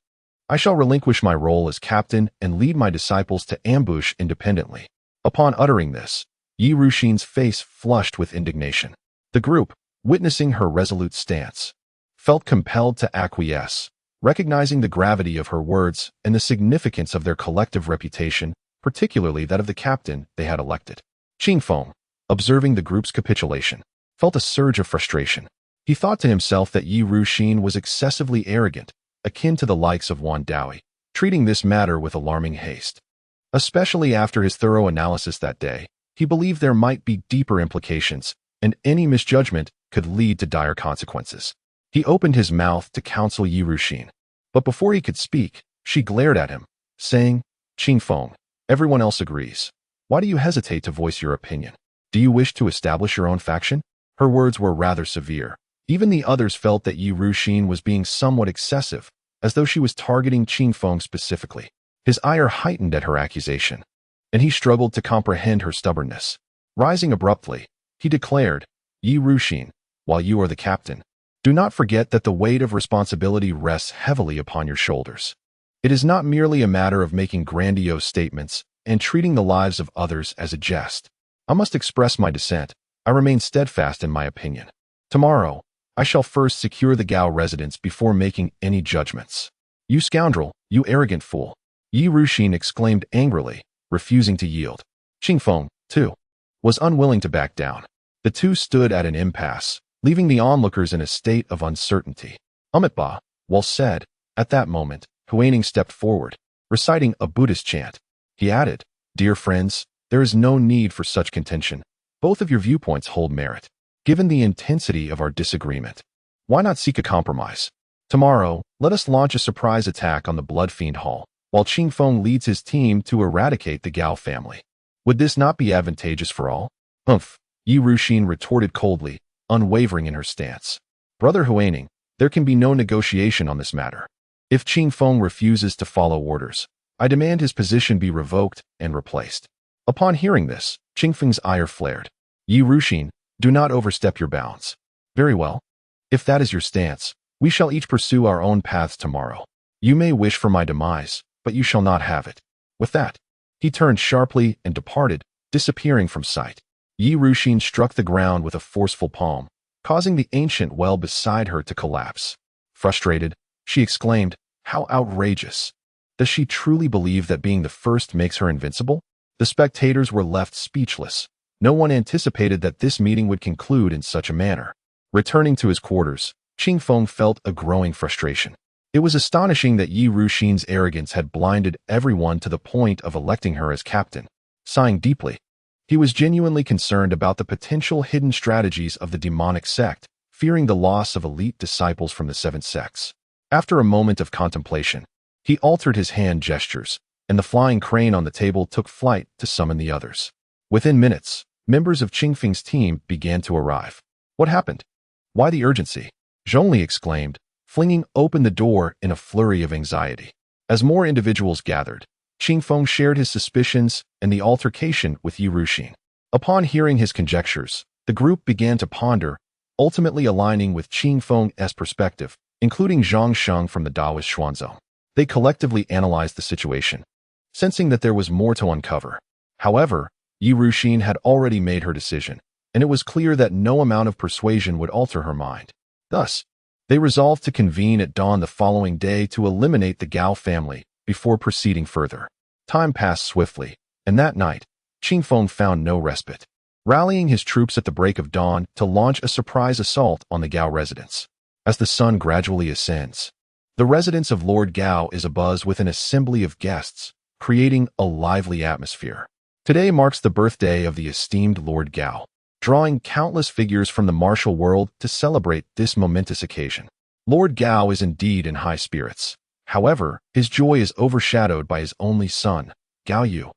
I shall relinquish my role as captain and lead my disciples to ambush independently." Upon uttering this, Yi Ruxin's face flushed with indignation. The group, witnessing her resolute stance, felt compelled to acquiesce, recognizing the gravity of her words and the significance of their collective reputation, particularly that of the captain they had elected. Qing Feng, observing the group's capitulation, felt a surge of frustration. He thought to himself that Yi Ruxin was excessively arrogant, akin to the likes of Wan Daoi, treating this matter with alarming haste. Especially after his thorough analysis that day, he believed there might be deeper implications, and any misjudgment could lead to dire consequences. He opened his mouth to counsel Yi Ruxin, but before he could speak, she glared at him, saying, "Qing Feng, everyone else agrees. Why do you hesitate to voice your opinion? Do you wish to establish your own faction?" Her words were rather severe. Even the others felt that Yi Ruxin was being somewhat excessive, as though she was targeting Qing Feng specifically. His ire heightened at her accusation, and he struggled to comprehend her stubbornness. Rising abruptly, he declared, "Yi Ruxin, while you are the captain, do not forget that the weight of responsibility rests heavily upon your shoulders. It is not merely a matter of making grandiose statements and treating the lives of others as a jest. I must express my dissent. I remain steadfast in my opinion. Tomorrow, I shall first secure the Gao residence before making any judgments." "You scoundrel, you arrogant fool!" Yi Ruxin exclaimed angrily, refusing to yield. Qing Feng, too, was unwilling to back down. The two stood at an impasse, leaving the onlookers in a state of uncertainty. Amitabha, well said. At that moment, Huaining stepped forward, reciting a Buddhist chant. He added, "Dear friends, there is no need for such contention. Both of your viewpoints hold merit. Given the intensity of our disagreement, why not seek a compromise? Tomorrow, let us launch a surprise attack on the Blood Fiend Hall, while Qing Feng leads his team to eradicate the Gao family. Would this not be advantageous for all?" "Humph," Yi Ruxin retorted coldly, unwavering in her stance. "Brother Huaining, there can be no negotiation on this matter. If Qing Feng refuses to follow orders, I demand his position be revoked and replaced." Upon hearing this, Qing Feng's ire flared. "Yi Ruxin, do not overstep your bounds." "Very well. If that is your stance, we shall each pursue our own paths tomorrow. You may wish for my demise, but you shall not have it." With that, he turned sharply and departed, disappearing from sight. Yi Ruxin struck the ground with a forceful palm, causing the ancient well beside her to collapse. Frustrated, she exclaimed, "How outrageous! Does she truly believe that being the first makes her invincible? The spectators were left speechless. No one anticipated that this meeting would conclude in such a manner. Returning to his quarters, Qing Feng felt a growing frustration. It was astonishing that Yi Ruxin's arrogance had blinded everyone to the point of electing her as captain. Sighing deeply, he was genuinely concerned about the potential hidden strategies of the demonic sect, fearing the loss of elite disciples from the seven sects. After a moment of contemplation, he altered his hand gestures, and the flying crane on the table took flight to summon the others. Within minutes, members of Qing Feng's team began to arrive. What happened? Why the urgency? Zhongli exclaimed, flinging open the door in a flurry of anxiety. As more individuals gathered, Qing Feng shared his suspicions and the altercation with Yi Ruxin. Upon hearing his conjectures, the group began to ponder, ultimately aligning with Qing Feng's perspective, including Zhang Sheng from the Daoist Xuanzong. They collectively analyzed the situation, sensing that there was more to uncover. However, Yi Ruxin had already made her decision, and it was clear that no amount of persuasion would alter her mind. Thus, they resolved to convene at dawn the following day to eliminate the Gao family before proceeding further. Time passed swiftly, and that night, Qing Feng found no respite, rallying his troops at the break of dawn to launch a surprise assault on the Gao residence. As the sun gradually ascends, the residence of Lord Gao is abuzz with an assembly of guests, creating a lively atmosphere. Today marks the birthday of the esteemed Lord Gao, drawing countless figures from the martial world to celebrate this momentous occasion. Lord Gao is indeed in high spirits. However, his joy is overshadowed by his only son, Gao Yu,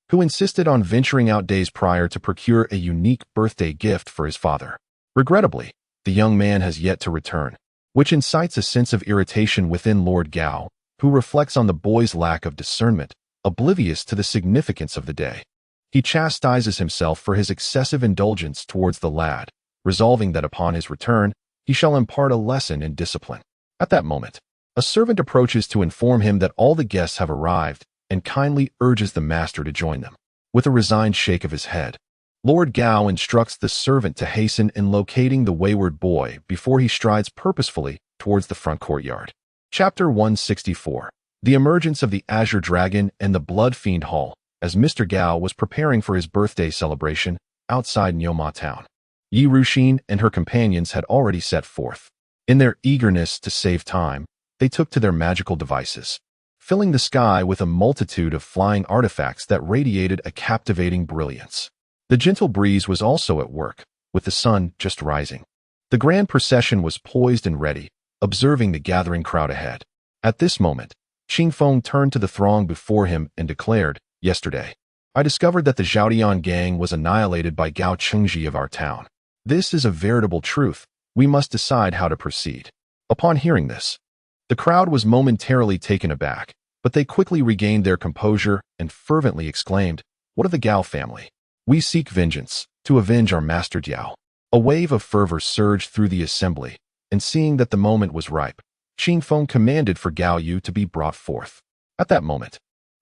who insisted on venturing out days prior to procure a unique birthday gift for his father. Regrettably, the young man has yet to return, which incites a sense of irritation within Lord Gao, who reflects on the boy's lack of discernment, oblivious to the significance of the day. He chastises himself for his excessive indulgence towards the lad, resolving that upon his return, he shall impart a lesson in discipline. At that moment, a servant approaches to inform him that all the guests have arrived and kindly urges the master to join them. With a resigned shake of his head, Lord Gao instructs the servant to hasten in locating the wayward boy before he strides purposefully towards the front courtyard. Chapter 164. The emergence of the Azure Dragon and the Blood Fiend Hall, as Mr. Gao was preparing for his birthday celebration outside Nyoma town. Yi Ruxin and her companions had already set forth. In their eagerness to save time, they took to their magical devices, filling the sky with a multitude of flying artifacts that radiated a captivating brilliance. The gentle breeze was also at work, with the sun just rising. The grand procession was poised and ready, observing the gathering crowd ahead. At this moment, Qing Feng turned to the throng before him and declared, "Yesterday, I discovered that the Zhaodian gang was annihilated by Gao Chengji of our town. This is a veritable truth. We must decide how to proceed." Upon hearing this, the crowd was momentarily taken aback, but they quickly regained their composure and fervently exclaimed, "What of the Gao family? We seek vengeance, to avenge our master Diao." A wave of fervor surged through the assembly, and seeing that the moment was ripe, Qing Feng commanded for Gao Yu to be brought forth. At that moment,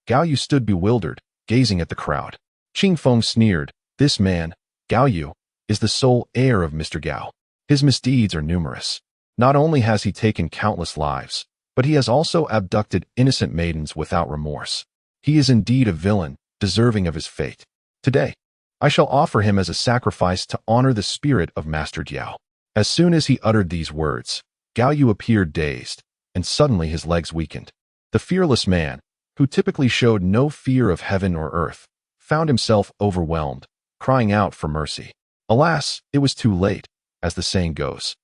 Gao Yu stood bewildered, gazing at the crowd. Qing Feng sneered, "This man, Gao Yu, is the sole heir of Mr. Gao. His misdeeds are numerous. Not only has he taken countless lives, but he has also abducted innocent maidens without remorse. He is indeed a villain, deserving of his fate. Today, I shall offer him as a sacrifice to honor the spirit of Master Diao." As soon as he uttered these words, Gao Yu appeared dazed, and suddenly his legs weakened. The fearless man, who typically showed no fear of heaven or earth, found himself overwhelmed, crying out for mercy. Alas, it was too late, as the saying goes.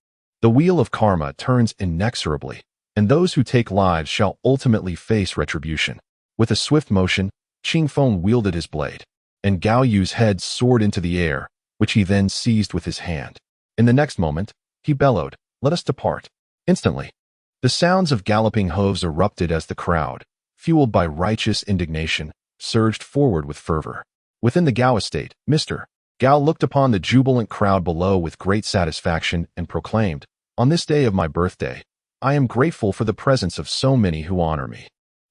The wheel of karma turns inexorably, and those who take lives shall ultimately face retribution. With a swift motion, Qing Feng wielded his blade, and Gao Yu's head soared into the air, which he then seized with his hand. In the next moment, he bellowed, "Let us depart." Instantly, the sounds of galloping hooves erupted as the crowd, fueled by righteous indignation, surged forward with fervor. Within the Gao estate, Mr. Gao looked upon the jubilant crowd below with great satisfaction and proclaimed, "On this day of my birthday, I am grateful for the presence of so many who honor me.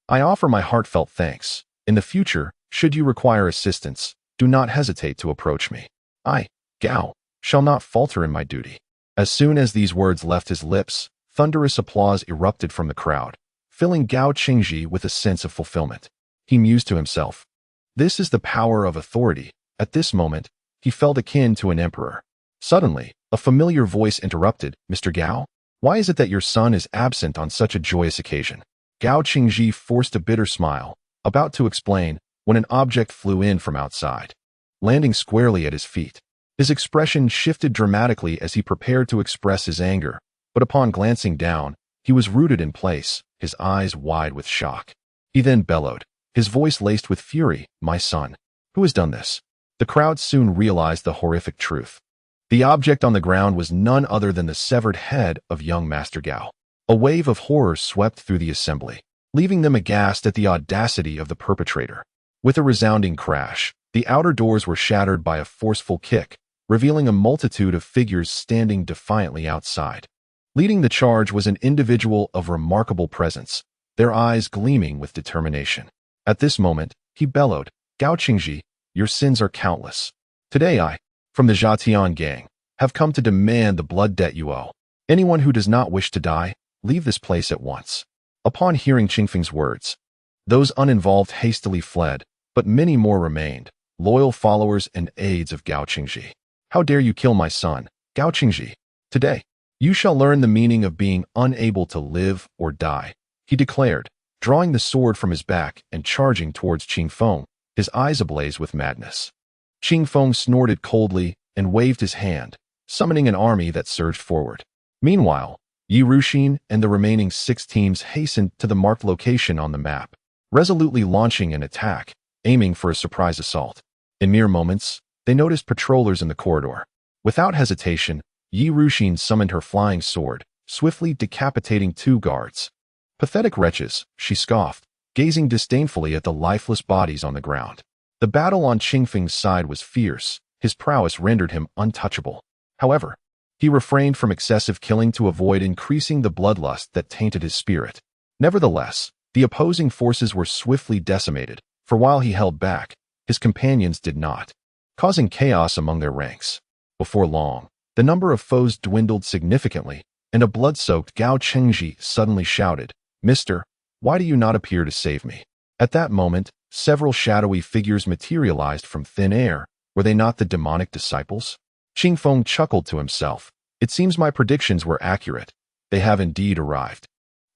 I offer my heartfelt thanks. In the future, should you require assistance, do not hesitate to approach me. I, Gao, shall not falter in my duty." As soon as these words left his lips, thunderous applause erupted from the crowd, filling Gao Qingji with a sense of fulfillment. He mused to himself, "This is the power of authority." At this moment, he felt akin to an emperor. Suddenly, a familiar voice interrupted, "Mr. Gao? Why is it that your son is absent on such a joyous occasion?" Gao Qingji forced a bitter smile, about to explain, when an object flew in from outside, landing squarely at his feet. His expression shifted dramatically as he prepared to express his anger, but upon glancing down, he was rooted in place, his eyes wide with shock. He then bellowed, his voice laced with fury, "My son, who has done this?" The crowd soon realized the horrific truth. The object on the ground was none other than the severed head of young Master Gao. A wave of horror swept through the assembly, leaving them aghast at the audacity of the perpetrator. With a resounding crash, the outer doors were shattered by a forceful kick, revealing a multitude of figures standing defiantly outside. Leading the charge was an individual of remarkable presence, their eyes gleaming with determination. At this moment, he bellowed, "Gao Qingji, your sins are countless. Today I, from the Zhatian gang, have come to demand the blood debt you owe. Anyone who does not wish to die, leave this place at once." Upon hearing Qingfeng's words, those uninvolved hastily fled, but many more remained, loyal followers and aides of Gao Qingji. "How dare you kill my son, Gao Qingji? Today, you shall learn the meaning of being unable to live or die," he declared, drawing the sword from his back and charging towards Qingfeng, his eyes ablaze with madness. Qingfeng snorted coldly and waved his hand, summoning an army that surged forward. Meanwhile, Yi Ruxin and the remaining 6 teams hastened to the marked location on the map, resolutely launching an attack, aiming for a surprise assault. In mere moments, they noticed patrollers in the corridor. Without hesitation, Yi Ruxin summoned her flying sword, swiftly decapitating 2 guards. "Pathetic wretches," she scoffed, gazing disdainfully at the lifeless bodies on the ground. The battle on Qingfeng's side was fierce, his prowess rendered him untouchable. However, he refrained from excessive killing to avoid increasing the bloodlust that tainted his spirit. Nevertheless, the opposing forces were swiftly decimated, for while he held back, his companions did not, causing chaos among their ranks. Before long, the number of foes dwindled significantly, and a blood-soaked Gao Qingji suddenly shouted, "Mister, why do you not appear to save me?" At that moment, several shadowy figures materialized from thin air. Were they not the demonic disciples? Qingfeng chuckled to himself. "It seems my predictions were accurate. They have indeed arrived."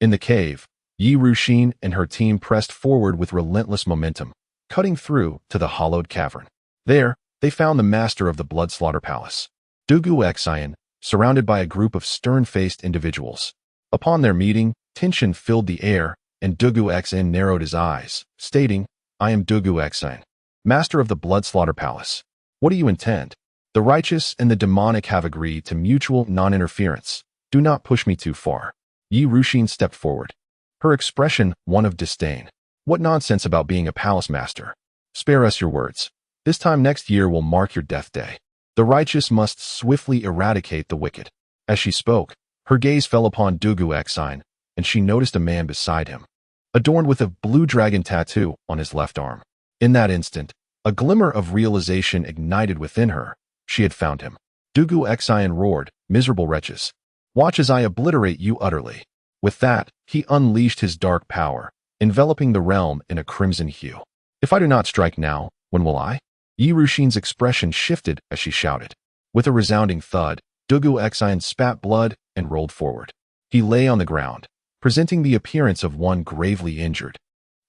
In the cave, Yi Ruxin and her team pressed forward with relentless momentum, cutting through to the hollowed cavern. There, they found the master of the Blood Slaughter Palace, Dugu Xian, surrounded by a group of stern-faced individuals. Upon their meeting, tension filled the air, and Dugu Xian narrowed his eyes, stating, "I am Dugu Xian, master of the Blood Slaughter Palace. What do you intend? The righteous and the demonic have agreed to mutual non-interference. Do not push me too far." Yi Ruxin stepped forward, her expression one of disdain. "What nonsense about being a palace master? Spare us your words. This time next year will mark your death day. The righteous must swiftly eradicate the wicked." As she spoke, her gaze fell upon Dugu Xian, and she noticed a man beside him, adorned with a blue dragon tattoo on his left arm. In that instant, a glimmer of realization ignited within her. She had found him. Dugu Xian roared, "Miserable wretches! Watch as I obliterate you utterly." With that, he unleashed his dark power, enveloping the realm in a crimson hue. "If I do not strike now, when will I?" Yi Ruxin's expression shifted as she shouted. With a resounding thud, Dugu Xian spat blood and rolled forward. He lay on the ground, presenting the appearance of one gravely injured,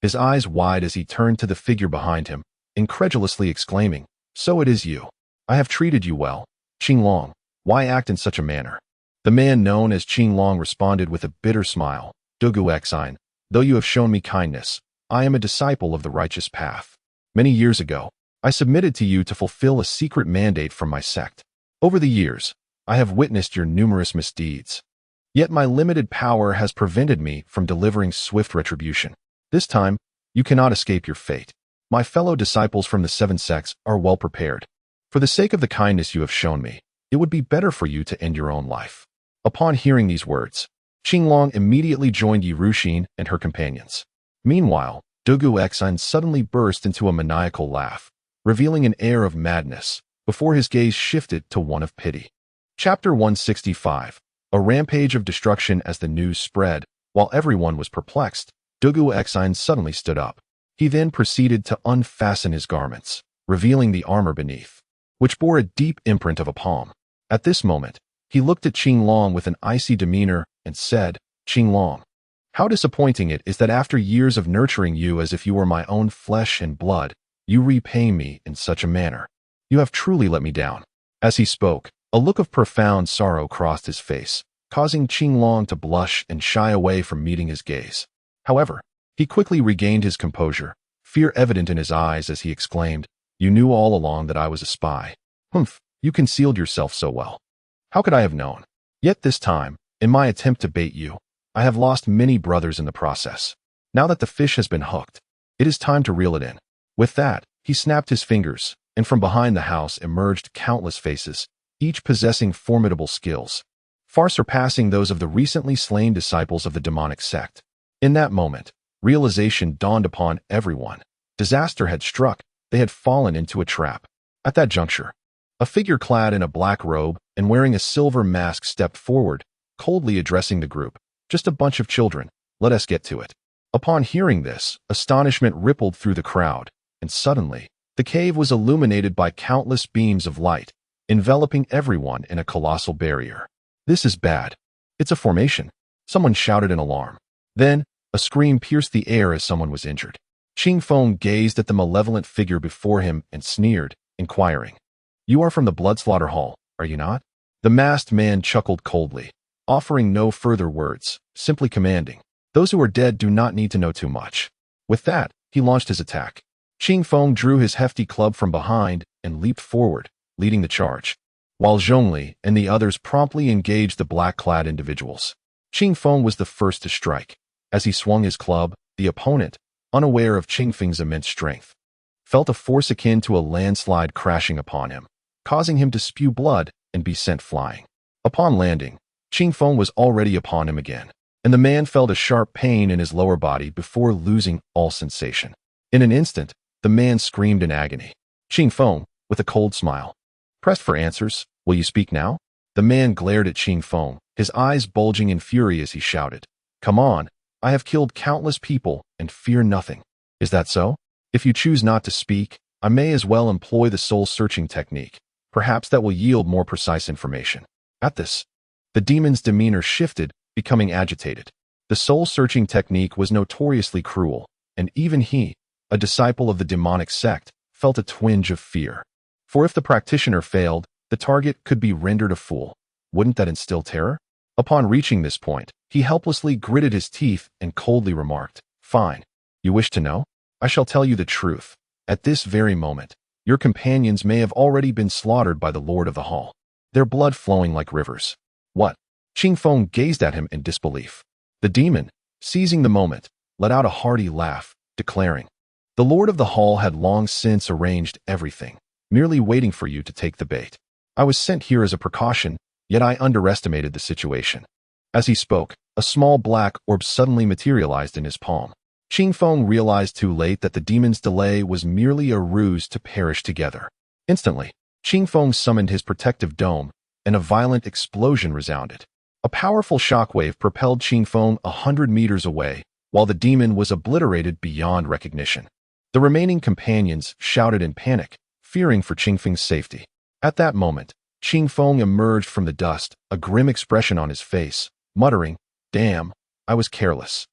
his eyes wide as he turned to the figure behind him, incredulously exclaiming, "So it is you. I have treated you well. Qinglong, why act in such a manner?" The man known as Qinglong responded with a bitter smile, "Dugu Xian, though you have shown me kindness, I am a disciple of the righteous path. Many years ago, I submitted to you to fulfill a secret mandate from my sect. Over the years, I have witnessed your numerous misdeeds. Yet my limited power has prevented me from delivering swift retribution. This time, you cannot escape your fate. My fellow disciples from the 7 sects are well prepared. For the sake of the kindness you have shown me, it would be better for you to end your own life." Upon hearing these words, Qinglong immediately joined Yi Ruxin and her companions. Meanwhile, Dugu Xian suddenly burst into a maniacal laugh, revealing an air of madness, before his gaze shifted to one of pity. Chapter 165. A rampage of destruction. As the news spread, While everyone was perplexed, Dugu Exine suddenly stood up. He then proceeded to unfasten his garments, revealing the armor beneath, which bore a deep imprint of a palm. At this moment, he looked at Qing Long with an icy demeanor and said, "Qing Long, how disappointing it is that after years of nurturing you as if you were my own flesh and blood, you repay me in such a manner. You have truly let me down." As he spoke, a look of profound sorrow crossed his face, causing Qing Long to blush and shy away from meeting his gaze. However, he quickly regained his composure, fear evident in his eyes as he exclaimed, "You knew all along that I was a spy. Humph, you concealed yourself so well. How could I have known? Yet this time, in my attempt to bait you, I have lost many brothers in the process. Now that the fish has been hooked, it is time to reel it in." With that, he snapped his fingers, and from behind the house emerged countless faces, each possessing formidable skills, far surpassing those of the recently slain disciples of the demonic sect. In that moment, realization dawned upon everyone. Disaster had struck. They had fallen into a trap. At that juncture, a figure clad in a black robe and wearing a silver mask stepped forward, coldly addressing the group. "Just a bunch of children. Let us get to it." Upon hearing this, astonishment rippled through the crowd, and suddenly, the cave was illuminated by countless beams of light, enveloping everyone in a colossal barrier. "This is bad. It's a formation," someone shouted in alarm. Then, a scream pierced the air as someone was injured. Qing Feng gazed at the malevolent figure before him and sneered, inquiring, "You are from the Bloodslaughter Hall, are you not?" The masked man chuckled coldly, offering no further words, simply commanding, "Those who are dead do not need to know too much." With that, he launched his attack. Qing Feng drew his hefty club from behind and leaped forward, leading the charge, while Zhongli and the others promptly engaged the black-clad individuals. Qing Feng was the first to strike. As he swung his club, the opponent, unaware of Qing Feng's immense strength, felt a force akin to a landslide crashing upon him, causing him to spew blood and be sent flying. Upon landing, Qing Feng was already upon him again, and the man felt a sharp pain in his lower body before losing all sensation. In an instant, the man screamed in agony. Qing Feng, with a cold smile, pressed for answers. "Will you speak now?" The man glared at Qing Feng, his eyes bulging in fury as he shouted, "Come on, I have killed countless people and fear nothing. Is that so? If you choose not to speak, I may as well employ the soul-searching technique. Perhaps that will yield more precise information." At this, the demon's demeanor shifted, becoming agitated. The soul-searching technique was notoriously cruel, and even he, a disciple of the demonic sect, felt a twinge of fear. For if the practitioner failed, the target could be rendered a fool. Wouldn't that instill terror? Upon reaching this point, he helplessly gritted his teeth and coldly remarked, "Fine. You wish to know? I shall tell you the truth. At this very moment, your companions may have already been slaughtered by the Lord of the Hall, their blood flowing like rivers." "What?" Qing Feng gazed at him in disbelief. The demon, seizing the moment, let out a hearty laugh, declaring, "The Lord of the Hall had long since arranged everything, merely waiting for you to take the bait. I was sent here as a precaution, yet I underestimated the situation." As he spoke, a small black orb suddenly materialized in his palm. Qing Feng realized too late that the demon's delay was merely a ruse to perish together. Instantly, Qing Feng summoned his protective dome, and a violent explosion resounded. A powerful shockwave propelled Qing Feng 100 meters away, while the demon was obliterated beyond recognition. The remaining companions shouted in panic, fearing for Qing Feng's safety. At that moment, Qing Feng emerged from the dust, a grim expression on his face, muttering, "Damn, I was careless."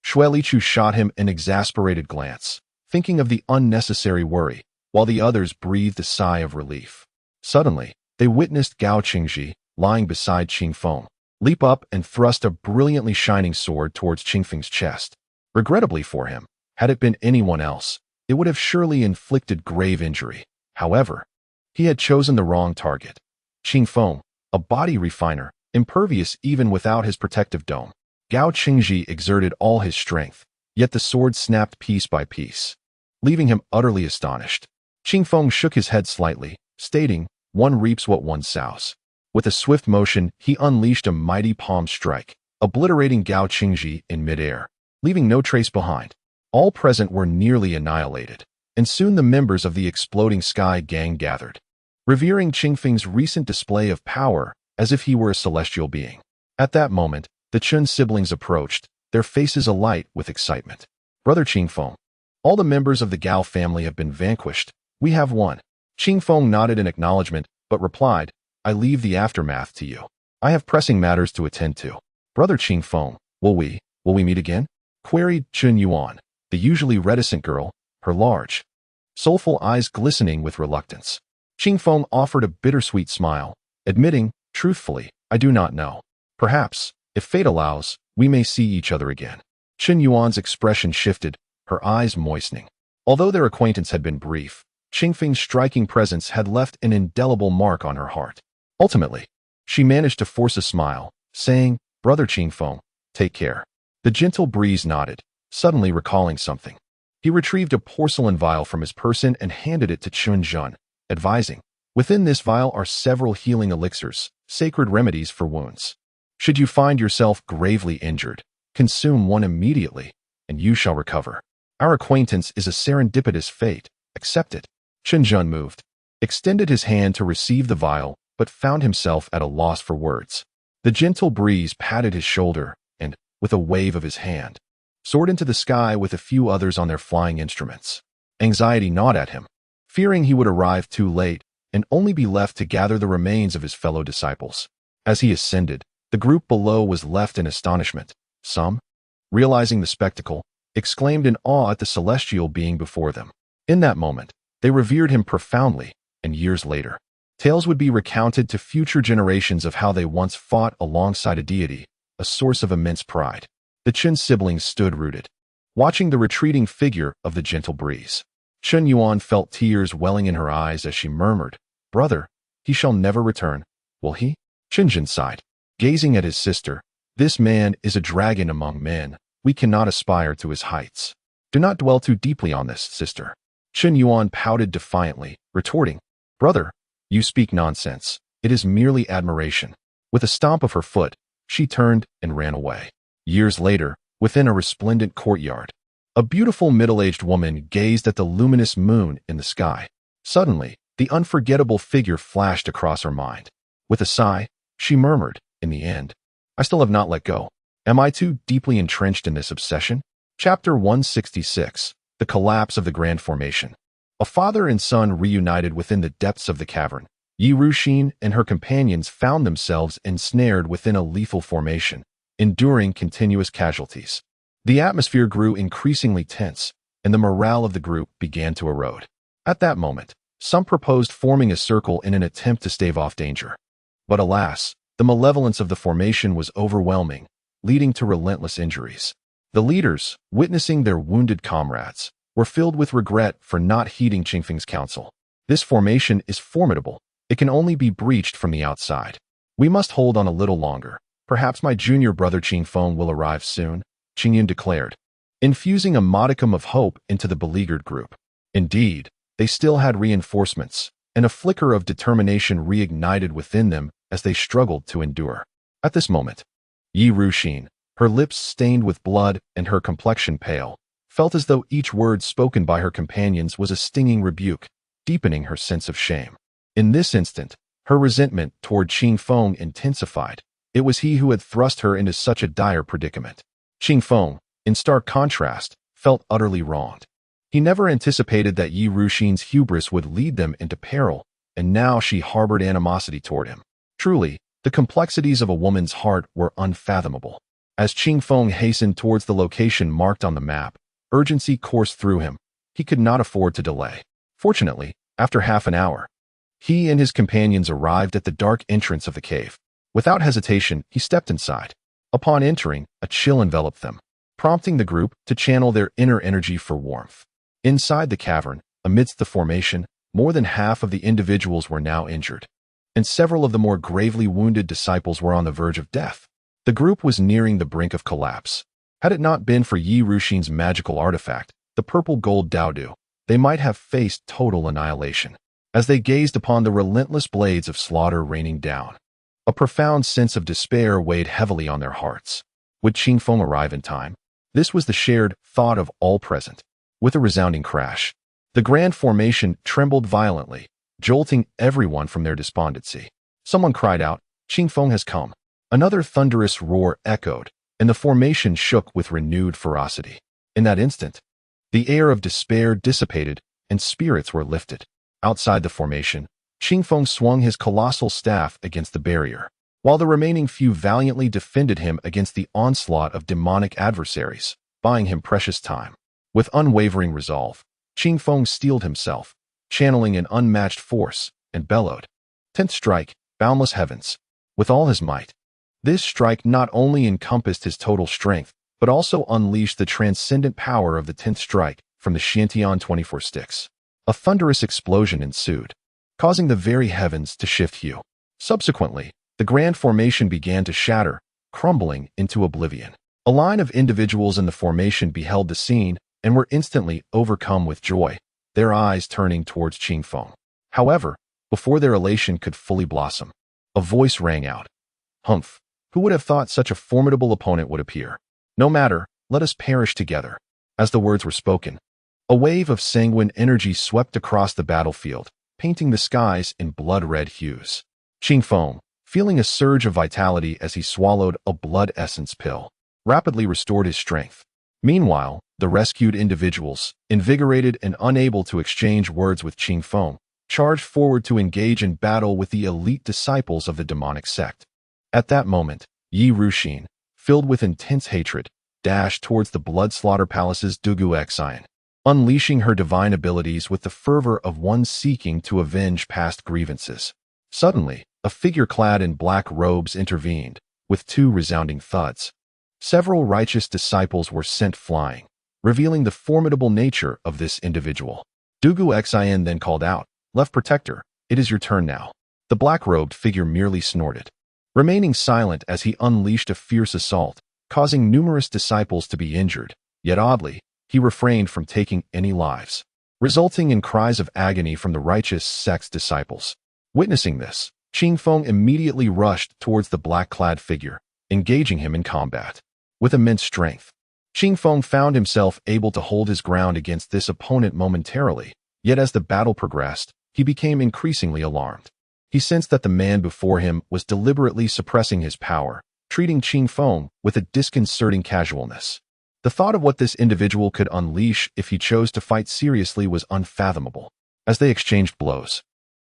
Xue Lichu shot him an exasperated glance, thinking of the unnecessary worry, while the others breathed a sigh of relief. Suddenly, they witnessed Gao Qingji, lying beside Qing Feng, leap up and thrust a brilliantly shining sword towards Qing Feng's chest. Regrettably for him, had it been anyone else, it would have surely inflicted grave injury. However, he had chosen the wrong target. Qing Feng, a body refiner, impervious even without his protective dome. Gao Qingji exerted all his strength, yet the sword snapped piece by piece, leaving him utterly astonished. Qing Feng shook his head slightly, stating, "One reaps what one sows." With a swift motion, he unleashed a mighty palm strike, obliterating Gao Qingji in midair, leaving no trace behind. All present were nearly annihilated, and soon the members of the exploding sky gang gathered, revering Qing Feng's recent display of power as if he were a celestial being. At that moment, the Chun siblings approached, their faces alight with excitement. Brother Qingfeng, all the members of the Gao family have been vanquished. We have won. Qingfeng nodded in acknowledgement, but replied, I leave the aftermath to you. I have pressing matters to attend to. Brother Qingfeng, will we meet again? Queried Chun Yuan, the usually reticent girl, her large, soulful eyes glistening with reluctance. Qingfeng offered a bittersweet smile, admitting, truthfully, I do not know. Perhaps, if fate allows, we may see each other again. Chun Yuan's expression shifted, her eyes moistening. Although their acquaintance had been brief, Qingfeng's striking presence had left an indelible mark on her heart. Ultimately, she managed to force a smile, saying, Brother Qingfeng, take care. The gentle breeze nodded, suddenly recalling something. He retrieved a porcelain vial from his person and handed it to Chun Jun, advising, within this vial are several healing elixirs, sacred remedies for wounds. Should you find yourself gravely injured, consume one immediately, and you shall recover. Our acquaintance is a serendipitous fate. Accept it. Chun Jun moved, extended his hand to receive the vial, but found himself at a loss for words. The gentle breeze patted his shoulder and, with a wave of his hand, soared into the sky with a few others on their flying instruments. Anxiety gnawed at him, fearing he would arrive too late and only be left to gather the remains of his fellow disciples. As he ascended, the group below was left in astonishment. Some, realizing the spectacle, exclaimed in awe at the celestial being before them. In that moment, they revered him profoundly, and years later, tales would be recounted to future generations of how they once fought alongside a deity, a source of immense pride. The Chun siblings stood rooted, watching the retreating figure of the gentle breeze. Chun Yuan felt tears welling in her eyes as she murmured, Brother, he shall never return, will he? Chun Jun sighed, gazing at his sister. This man is a dragon among men. We cannot aspire to his heights. Do not dwell too deeply on this, sister. Chun Yuan pouted defiantly, retorting, Brother, you speak nonsense. It is merely admiration. With a stomp of her foot, she turned and ran away. Years later, within a resplendent courtyard, a beautiful middle-aged woman gazed at the luminous moon in the sky. Suddenly, the unforgettable figure flashed across her mind. With a sigh, she murmured, in the end, I still have not let go. Am I too deeply entrenched in this obsession? Chapter 166, The Collapse of the Grand Formation. A father and son reunited within the depths of the cavern. Yi Ruxin and her companions found themselves ensnared within a lethal formation, enduring continuous casualties. The atmosphere grew increasingly tense, and the morale of the group began to erode. At that moment, some proposed forming a circle in an attempt to stave off danger. But alas, the malevolence of the formation was overwhelming, leading to relentless injuries. The leaders, witnessing their wounded comrades, were filled with regret for not heeding Qingfeng's counsel. This formation is formidable. It can only be breached from the outside. We must hold on a little longer. Perhaps my junior brother Qingfeng will arrive soon, Qingyun declared, infusing a modicum of hope into the beleaguered group. Indeed, they still had reinforcements, and a flicker of determination reignited within them as they struggled to endure. At this moment, Yi Ruxin, her lips stained with blood and her complexion pale, felt as though each word spoken by her companions was a stinging rebuke, deepening her sense of shame. In this instant, her resentment toward Qingfeng intensified. It was he who had thrust her into such a dire predicament. Qingfeng, in stark contrast, felt utterly wronged. He never anticipated that Yi Ruxin's hubris would lead them into peril, and now she harbored animosity toward him. Truly, the complexities of a woman's heart were unfathomable. As Qingfeng hastened towards the location marked on the map, urgency coursed through him. He could not afford to delay. Fortunately, after half an hour, he and his companions arrived at the dark entrance of the cave. Without hesitation, he stepped inside. Upon entering, a chill enveloped them, prompting the group to channel their inner energy for warmth. Inside the cavern, amidst the formation, more than half of the individuals were now injured, and several of the more gravely wounded disciples were on the verge of death. The group was nearing the brink of collapse. Had it not been for Yi Ruxin's magical artifact, the purple gold Daodu, they might have faced total annihilation. As they gazed upon the relentless blades of slaughter raining down, a profound sense of despair weighed heavily on their hearts. Would Qingfeng arrive in time? This was the shared thought of all present. With a resounding crash, the grand formation trembled violently, jolting everyone from their despondency. Someone cried out, Qingfeng has come. Another thunderous roar echoed, and the formation shook with renewed ferocity. In that instant, the air of despair dissipated and spirits were lifted. Outside the formation, Qingfeng swung his colossal staff against the barrier, while the remaining few valiantly defended him against the onslaught of demonic adversaries, buying him precious time. With unwavering resolve, Qingfeng steeled himself, channeling an unmatched force, and bellowed, "10th strike, boundless heavens!" with all his might. This strike not only encompassed his total strength, but also unleashed the transcendent power of the 10th strike from the Xiantian 24 sticks. A thunderous explosion ensued, causing the very heavens to shift hue. Subsequently, the grand formation began to shatter, crumbling into oblivion. A line of individuals in the formation beheld the scene and were instantly overcome with joy, their eyes turning towards Qingfeng. However, before their elation could fully blossom, a voice rang out. "Humph! Who would have thought such a formidable opponent would appear? No matter, let us perish together." As the words were spoken, a wave of sanguine energy swept across the battlefield, painting the skies in blood-red hues. Qingfeng, feeling a surge of vitality as he swallowed a blood essence pill, rapidly restored his strength. Meanwhile, the rescued individuals, invigorated and unable to exchange words with Qingfeng, charged forward to engage in battle with the elite disciples of the demonic sect. At that moment, Yi Ruxin, filled with intense hatred, dashed towards the Blood Slaughter Palace's Dugu Xian, unleashing her divine abilities with the fervor of one seeking to avenge past grievances. Suddenly, a figure clad in black robes intervened, with two resounding thuds. Several righteous disciples were sent flying, revealing the formidable nature of this individual. Dugu Xian then called out, "Left Protector, it is your turn now." The black-robed figure merely snorted, remaining silent as he unleashed a fierce assault, causing numerous disciples to be injured, yet oddly, he refrained from taking any lives, resulting in cries of agony from the righteous sect's disciples. Witnessing this, Qingfeng immediately rushed towards the black-clad figure, engaging him in combat. With immense strength, Qingfeng found himself able to hold his ground against this opponent momentarily, yet as the battle progressed, he became increasingly alarmed. He sensed that the man before him was deliberately suppressing his power, treating Qingfeng with a disconcerting casualness. The thought of what this individual could unleash if he chose to fight seriously was unfathomable. As they exchanged blows,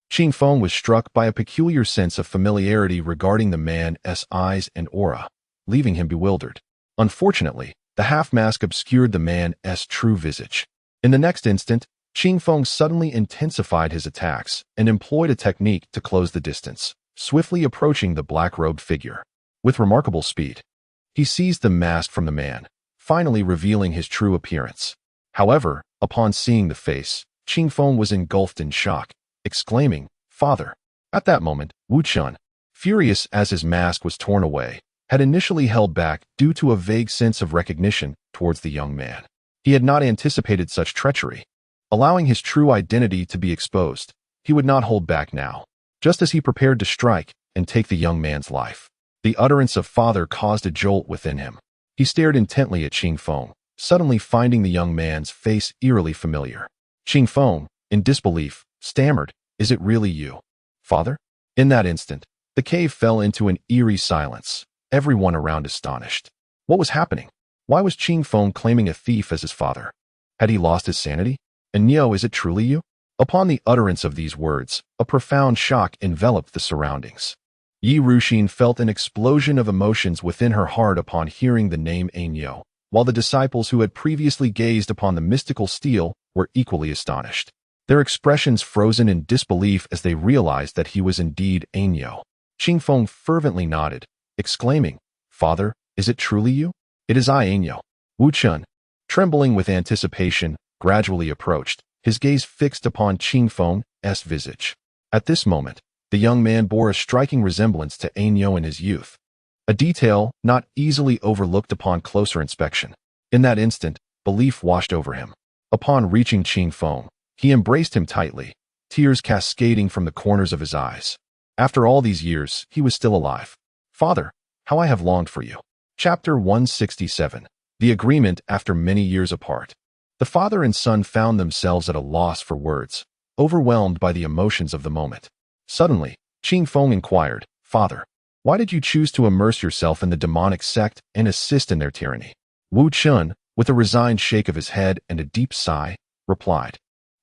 Qingfeng was struck by a peculiar sense of familiarity regarding the man's eyes and aura, leaving him bewildered. Unfortunately, the half-mask obscured the man's true visage. In the next instant, Qingfeng suddenly intensified his attacks and employed a technique to close the distance, swiftly approaching the black-robed figure. With remarkable speed, he seized the mask from the man, finally revealing his true appearance. However, upon seeing the face, Qingfeng was engulfed in shock, exclaiming, "Father!" At that moment, Wu Chun, furious as his mask was torn away, had initially held back due to a vague sense of recognition towards the young man. He had not anticipated such treachery. Allowing his true identity to be exposed, he would not hold back now. Just as he prepared to strike and take the young man's life, the utterance of "father" caused a jolt within him. He stared intently at Qingfeng, suddenly finding the young man's face eerily familiar. Qingfeng, in disbelief, stammered, "Is it really you, father?" In that instant, the cave fell into an eerie silence, everyone around astonished. What was happening? Why was Qingfeng claiming a thief as his father? Had he lost his sanity? "And Neo, is it truly you?" Upon the utterance of these words, a profound shock enveloped the surroundings. Yi Ruxin felt an explosion of emotions within her heart upon hearing the name Neo, while the disciples who had previously gazed upon the mystical steel were equally astonished, their expressions frozen in disbelief as they realized that he was indeed Neo. Qingfeng fervently nodded, exclaiming, "Father, is it truly you?" "It is I, Neo." Wu Chun, trembling with anticipation, gradually approached, his gaze fixed upon Qingfeng's visage. At this moment, the young man bore a striking resemblance to Neo in his youth, a detail not easily overlooked upon closer inspection. In that instant, belief washed over him. Upon reaching Qingfeng, he embraced him tightly, tears cascading from the corners of his eyes. After all these years, he was still alive. "Father, how I have longed for you." Chapter 167. The Agreement After Many Years Apart. The father and son found themselves at a loss for words, overwhelmed by the emotions of the moment. Suddenly, Qingfeng inquired, "Father, Why did you choose to immerse yourself in the demonic sect and assist in their tyranny? Wu Chun, with a resigned shake of his head and a deep sigh, replied,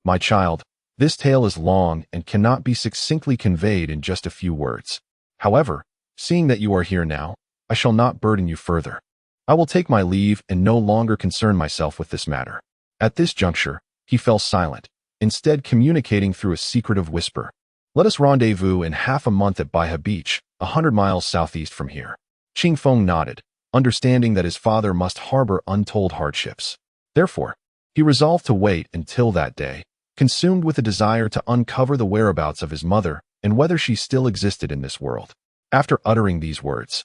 My child, this tale is long and cannot be succinctly conveyed in just a few words. However, seeing that you are here now, I shall not burden you further. I will take my leave and no longer concern myself with this matter. At this juncture, he fell silent, instead communicating through a secretive whisper. Let us rendezvous in half a month at Baiha Beach, 100 miles southeast from here. Qing Feng nodded, understanding that his father must harbor untold hardships. Therefore, he resolved to wait until that day, consumed with a desire to uncover the whereabouts of his mother and whether she still existed in this world. After uttering these words,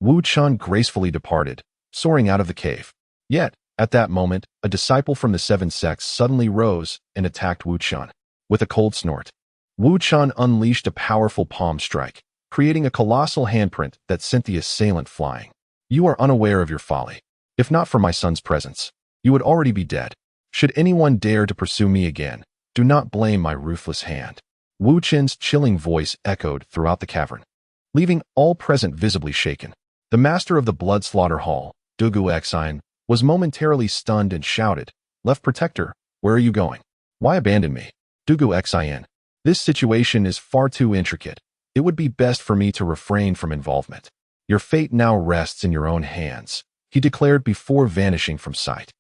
Wu Chun gracefully departed, soaring out of the cave. Yet, at that moment, a disciple from the seven sects suddenly rose and attacked Wu Chun. With a cold snort, Wu Chun unleashed a powerful palm strike, creating a colossal handprint that sent the assailant flying. You are unaware of your folly. If not for my son's presence, you would already be dead. Should anyone dare to pursue me again, do not blame my ruthless hand. Wu Chun's chilling voice echoed throughout the cavern, leaving all present visibly shaken. The master of the blood slaughter hall, Dugu Xine, was momentarily stunned and shouted, Left Protector, where are you going? Why abandon me? Dugu Xine, this situation is far too intricate. It would be best for me to refrain from involvement. Your fate now rests in your own hands, he declared before vanishing from sight.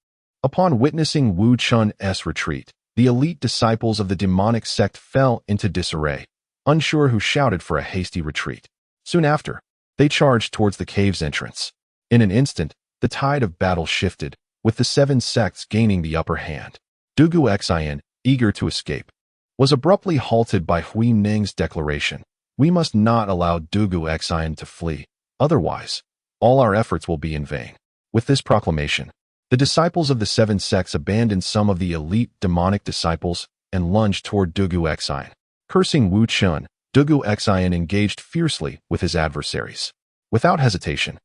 Upon witnessing Wu Chun's retreat, the elite disciples of the demonic sect fell into disarray, unsure who shouted for a hasty retreat. Soon after, they charged towards the cave's entrance. In an instant, the tide of battle shifted, with the seven sects gaining the upper hand. Dugu Xine, eager to escape, was abruptly halted by Hui Ning's declaration. We must not allow Dugu Xine to flee, otherwise, all our efforts will be in vain. With this proclamation, the disciples of the seven sects abandoned some of the elite demonic disciples and lunged toward Dugu Xine. Cursing Wu Chun, Dugu Xine engaged fiercely with his adversaries. Without hesitation,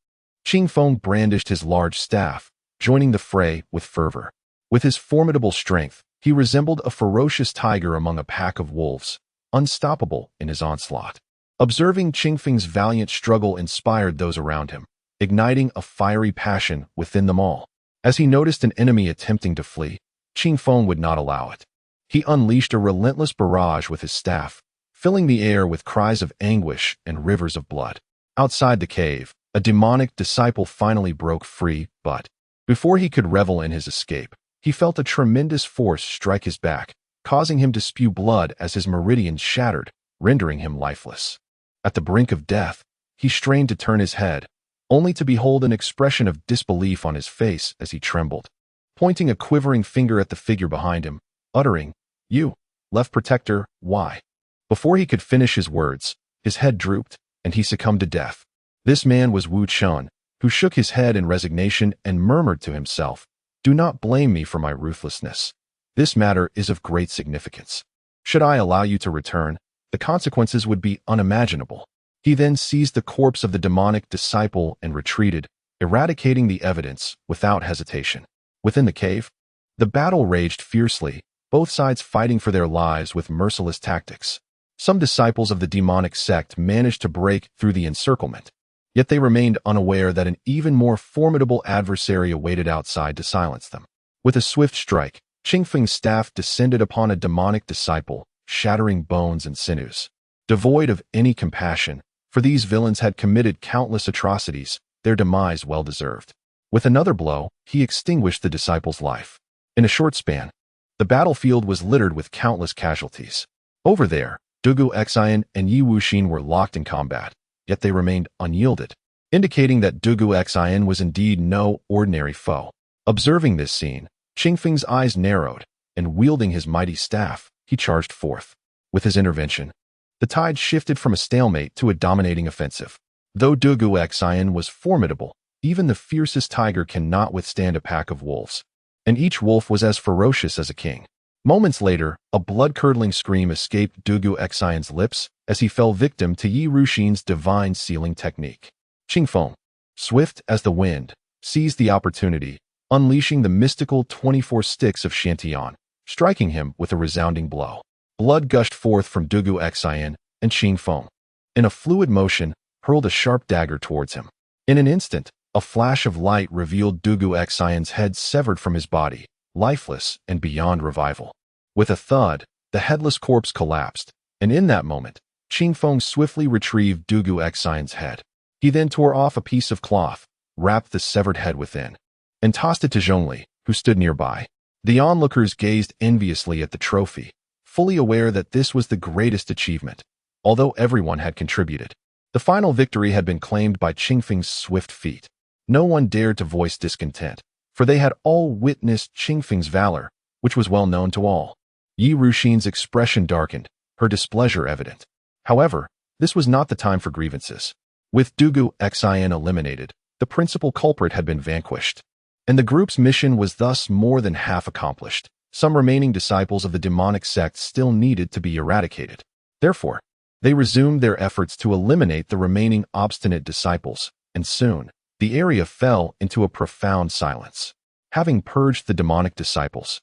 Qing Feng brandished his large staff, joining the fray with fervor. With his formidable strength, he resembled a ferocious tiger among a pack of wolves, unstoppable in his onslaught. Observing Qing Feng's valiant struggle inspired those around him, igniting a fiery passion within them all. As he noticed an enemy attempting to flee, Qing Feng would not allow it. He unleashed a relentless barrage with his staff, filling the air with cries of anguish and rivers of blood. Outside the cave, a demonic disciple finally broke free, but before he could revel in his escape, he felt a tremendous force strike his back, causing him to spew blood as his meridians shattered, rendering him lifeless. At the brink of death, he strained to turn his head, only to behold an expression of disbelief on his face as he trembled, pointing a quivering finger at the figure behind him, uttering, You, Left Protector, why? Before he could finish his words, his head drooped, and he succumbed to death. This man was Wu Chun, who shook his head in resignation and murmured to himself, Do not blame me for my ruthlessness. This matter is of great significance. Should I allow you to return, the consequences would be unimaginable. He then seized the corpse of the demonic disciple and retreated, eradicating the evidence without hesitation. Within the cave, the battle raged fiercely, both sides fighting for their lives with merciless tactics. Some disciples of the demonic sect managed to break through the encirclement, yet they remained unaware that an even more formidable adversary awaited outside to silence them. With a swift strike, Qing Feng's staff descended upon a demonic disciple, shattering bones and sinews. Devoid of any compassion, for these villains had committed countless atrocities, their demise well deserved. With another blow, he extinguished the disciple's life. In a short span, the battlefield was littered with countless casualties. Over there, Dugu Xine and Yi Wuxin were locked in combat, yet they remained unyielded, indicating that Dugu Xine was indeed no ordinary foe. Observing this scene, Qing Feng's eyes narrowed, and wielding his mighty staff, he charged forth. With his intervention, the tide shifted from a stalemate to a dominating offensive. Though Dugu Xine was formidable, even the fiercest tiger cannot withstand a pack of wolves, and each wolf was as ferocious as a king. Moments later, a blood-curdling scream escaped Dugu Xine's lips as he fell victim to Yi Wuxin's divine sealing technique. Qing Feng, swift as the wind, seized the opportunity, unleashing the mystical 24 sticks of Shantian, striking him with a resounding blow. Blood gushed forth from Dugu Xine and Qing Feng. In a fluid motion, hurled a sharp dagger towards him. In an instant, a flash of light revealed Dugu Xian's head severed from his body, lifeless and beyond revival. With a thud, the headless corpse collapsed, and in that moment, Qingfeng swiftly retrieved Dugu Xian's head. He then tore off a piece of cloth, wrapped the severed head within, and tossed it to Zhongli, who stood nearby. The onlookers gazed enviously at the trophy, fully aware that this was the greatest achievement, although everyone had contributed. The final victory had been claimed by Qingfeng's swift feet. No one dared to voice discontent, for they had all witnessed Qingfeng's valor, which was well known to all. Yi Ruxin's expression darkened, her displeasure evident. However, this was not the time for grievances. With Dugu Xian eliminated, the principal culprit had been vanquished, and the group's mission was thus more than half accomplished. Some remaining disciples of the demonic sect still needed to be eradicated. Therefore, they resumed their efforts to eliminate the remaining obstinate disciples, and soon, the area fell into a profound silence. Having purged the demonic disciples,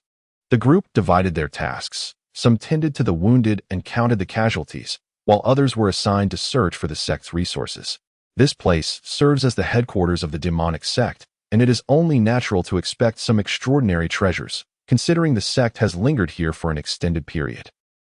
the group divided their tasks. Some tended to the wounded and counted the casualties, while others were assigned to search for the sect's resources. This place serves as the headquarters of the demonic sect, and it is only natural to expect some extraordinary treasures, considering the sect has lingered here for an extended period.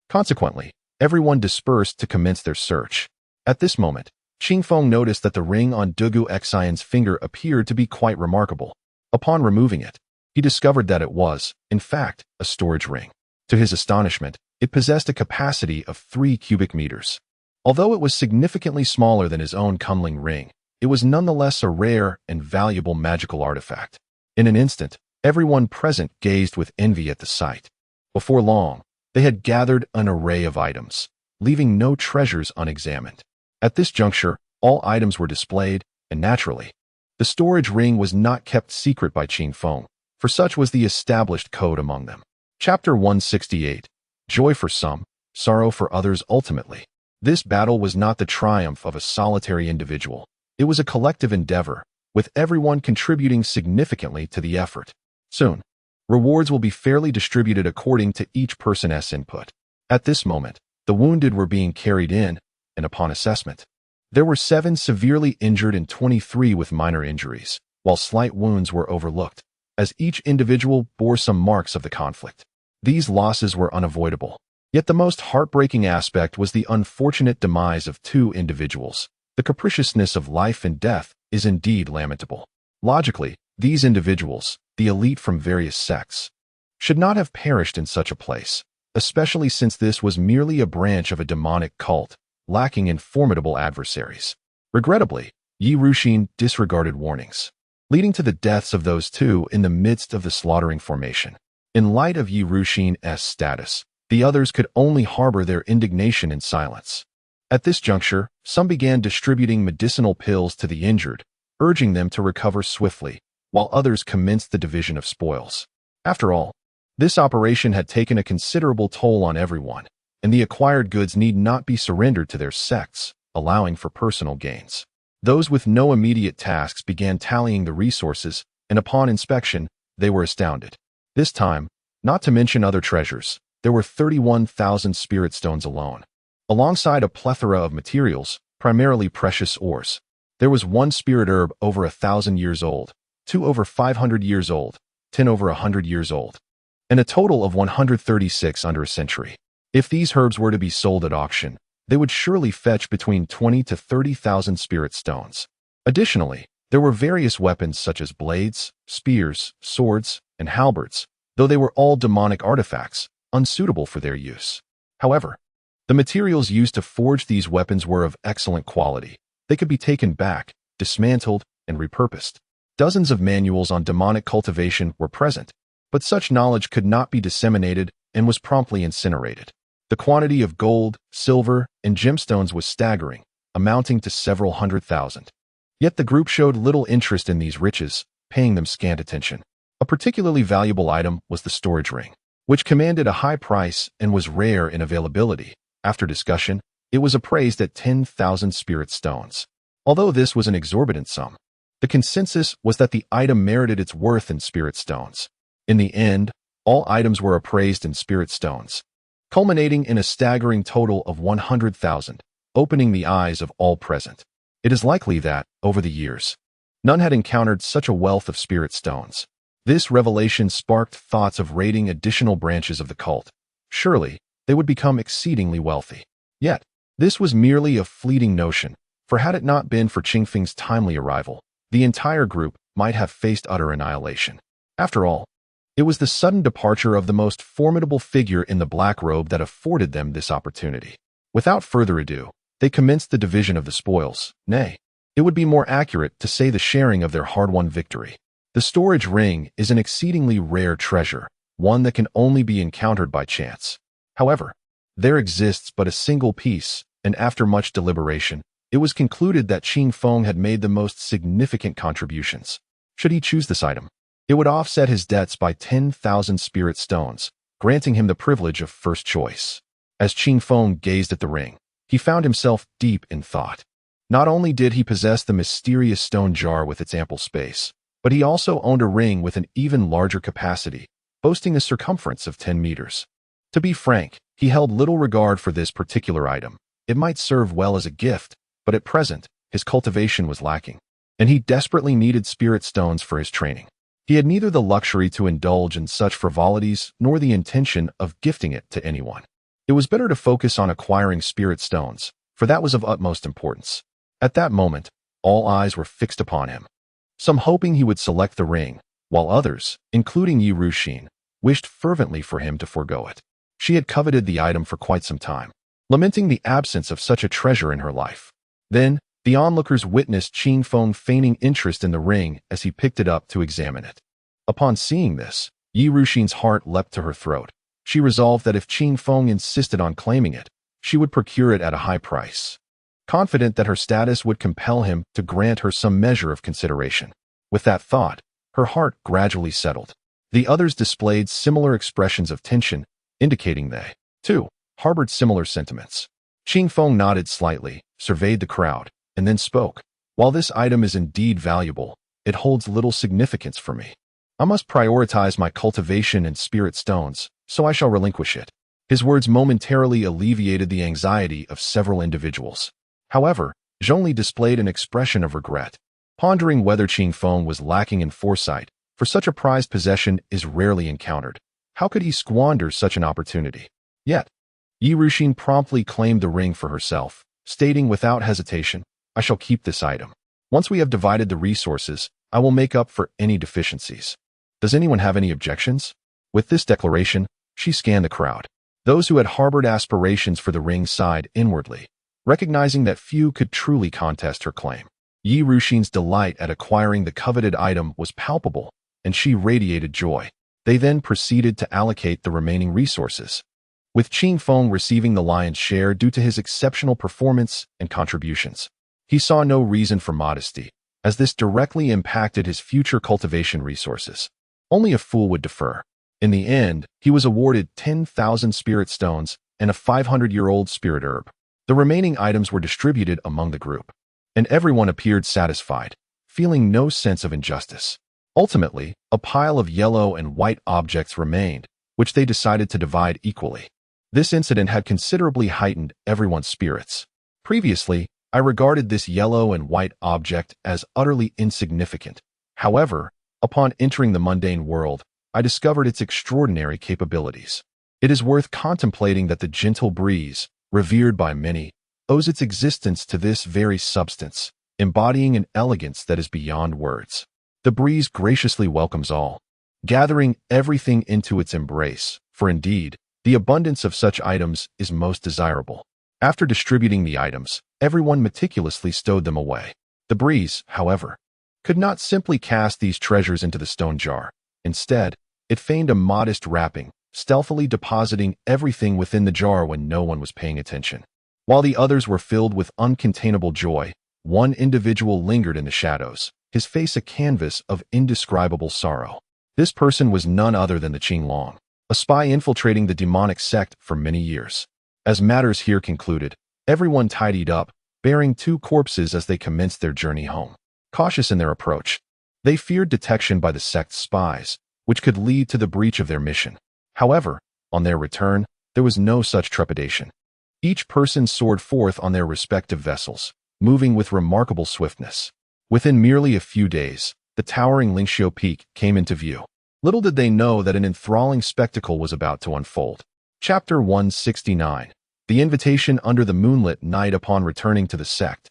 Consequently, everyone dispersed to commence their search. At this moment, Qingfeng noticed that the ring on Dugu Xian's finger appeared to be quite remarkable. Upon removing it, he discovered that it was, in fact, a storage ring. To his astonishment, it possessed a capacity of 3 cubic meters. Although it was significantly smaller than his own Kunling ring, it was nonetheless a rare and valuable magical artifact. In an instant, everyone present gazed with envy at the sight. Before long, they had gathered an array of items, leaving no treasures unexamined. At this juncture, all items were displayed, and naturally, the storage ring was not kept secret by Qingfeng, for such was the established code among them. Chapter 168. Joy for some, sorrow for others ultimately. This battle was not the triumph of a solitary individual. It was a collective endeavor, with everyone contributing significantly to the effort. Soon, rewards will be fairly distributed according to each person's input. At this moment, the wounded were being carried in, and upon assessment, there were 7 severely injured and 23 with minor injuries, while slight wounds were overlooked, as each individual bore some marks of the conflict. These losses were unavoidable. Yet the most heartbreaking aspect was the unfortunate demise of 2 individuals. The capriciousness of life and death is indeed lamentable. Logically, these individuals, the elite from various sects, should not have perished in such a place, especially since this was merely a branch of a demonic cult, lacking in formidable adversaries. Regrettably, Yi Ruxin disregarded warnings, leading to the deaths of those 2 in the midst of the slaughtering formation. In light of Yi Ruxin's status, the others could only harbor their indignation in silence. At this juncture, some began distributing medicinal pills to the injured, urging them to recover swiftly, while others commenced the division of spoils. After all, this operation had taken a considerable toll on everyone, and the acquired goods need not be surrendered to their sects, allowing for personal gains. Those with no immediate tasks began tallying the resources, and upon inspection, they were astounded. This time, not to mention other treasures, there were 31,000 spirit stones alone. Alongside a plethora of materials, primarily precious ores, there was 1 spirit herb over 1,000 years old, 2 over 500 years old, 10 over 100 years old, and a total of 136 under a century. If these herbs were to be sold at auction, they would surely fetch between 20 to 30,000 spirit stones. Additionally, there were various weapons such as blades, spears, swords, and halberds, though they were all demonic artifacts, unsuitable for their use. However, the materials used to forge these weapons were of excellent quality. They could be taken back, dismantled, and repurposed. Dozens of manuals on demonic cultivation were present, but such knowledge could not be disseminated and was promptly incinerated. The quantity of gold, silver, and gemstones was staggering, amounting to several 100,000. Yet the group showed little interest in these riches, paying them scant attention. A particularly valuable item was the storage ring, which commanded a high price and was rare in availability. After discussion, it was appraised at 10,000 spirit stones. Although this was an exorbitant sum, the consensus was that the item merited its worth in spirit stones. In the end, all items were appraised in spirit stones, culminating in a staggering total of 100,000, opening the eyes of all present. It is likely that, over the years, none had encountered such a wealth of spirit stones. This revelation sparked thoughts of raiding additional branches of the cult. Surely, they would become exceedingly wealthy. Yet, this was merely a fleeting notion, for had it not been for Qingfeng's timely arrival, the entire group might have faced utter annihilation. After all, it was the sudden departure of the most formidable figure in the black robe that afforded them this opportunity. Without further ado, they commenced the division of the spoils. Nay, it would be more accurate to say the sharing of their hard-won victory. The storage ring is an exceedingly rare treasure, one that can only be encountered by chance. However, there exists but a single piece, and after much deliberation, it was concluded that Qingfeng had made the most significant contributions. Should he choose this item, it would offset his debts by 10,000 spirit stones, granting him the privilege of first choice. As Qingfeng gazed at the ring, he found himself deep in thought. Not only did he possess the mysterious stone jar with its ample space, but he also owned a ring with an even larger capacity, boasting a circumference of 10 meters. To be frank, he held little regard for this particular item. It might serve well as a gift, but at present, his cultivation was lacking, and he desperately needed spirit stones for his training. He had neither the luxury to indulge in such frivolities nor the intention of gifting it to anyone. It was better to focus on acquiring spirit stones, for that was of utmost importance. At that moment, all eyes were fixed upon him, some hoping he would select the ring, while others, including Yi Ruxin, wished fervently for him to forego it. She had coveted the item for quite some time, lamenting the absence of such a treasure in her life. Then, the onlookers witnessed Qingfeng feigning interest in the ring as he picked it up to examine it. Upon seeing this, Yi Ruxin's heart leapt to her throat. She resolved that if Qingfeng insisted on claiming it, she would procure it at a high price, confident that her status would compel him to grant her some measure of consideration. With that thought, her heart gradually settled. The others displayed similar expressions of tension, indicating they, too, harbored similar sentiments. Qingfeng nodded slightly, surveyed the crowd, and then spoke. While this item is indeed valuable, it holds little significance for me. I must prioritize my cultivation and spirit stones, so I shall relinquish it. His words momentarily alleviated the anxiety of several individuals. However, Zhongli displayed an expression of regret, pondering whether Qingfeng was lacking in foresight, for such a prized possession is rarely encountered. How could he squander such an opportunity? Yet, Yi Ruxin promptly claimed the ring for herself, stating without hesitation, I shall keep this item. Once we have divided the resources, I will make up for any deficiencies. Does anyone have any objections? With this declaration, she scanned the crowd. Those who had harbored aspirations for the ring sighed inwardly, recognizing that few could truly contest her claim. Yi Ruxin's delight at acquiring the coveted item was palpable, and she radiated joy. They then proceeded to allocate the remaining resources, with Qingfeng receiving the lion's share due to his exceptional performance and contributions. He saw no reason for modesty, as this directly impacted his future cultivation resources. Only a fool would defer. In the end, he was awarded 10,000 spirit stones and a 500-year-old spirit herb. The remaining items were distributed among the group, and everyone appeared satisfied, feeling no sense of injustice. Ultimately, a pile of yellow and white objects remained, which they decided to divide equally. This incident had considerably heightened everyone's spirits. Previously, I regarded this yellow and white object as utterly insignificant. However, upon entering the mundane world, I discovered its extraordinary capabilities. It is worth contemplating that the gentle breeze, revered by many, owes its existence to this very substance, embodying an elegance that is beyond words. The breeze graciously welcomes all, gathering everything into its embrace, for indeed, the abundance of such items is most desirable. After distributing the items, everyone meticulously stowed them away. The breeze, however, could not simply cast these treasures into the stone jar. Instead, it feigned a modest wrapping, stealthily depositing everything within the jar when no one was paying attention. While the others were filled with uncontainable joy, one individual lingered in the shadows, his face a canvas of indescribable sorrow. This person was none other than the Qinglong, a spy infiltrating the demonic sect for many years. As matters here concluded, everyone tidied up, bearing 2 corpses as they commenced their journey home. Cautious in their approach, they feared detection by the sect's spies, which could lead to the breach of their mission. However, on their return, there was no such trepidation. Each person soared forth on their respective vessels, moving with remarkable swiftness. Within merely a few days, the towering Lingxiu Peak came into view. Little did they know that an enthralling spectacle was about to unfold. Chapter 169. The Invitation under the Moonlit Night. Upon returning to the sect,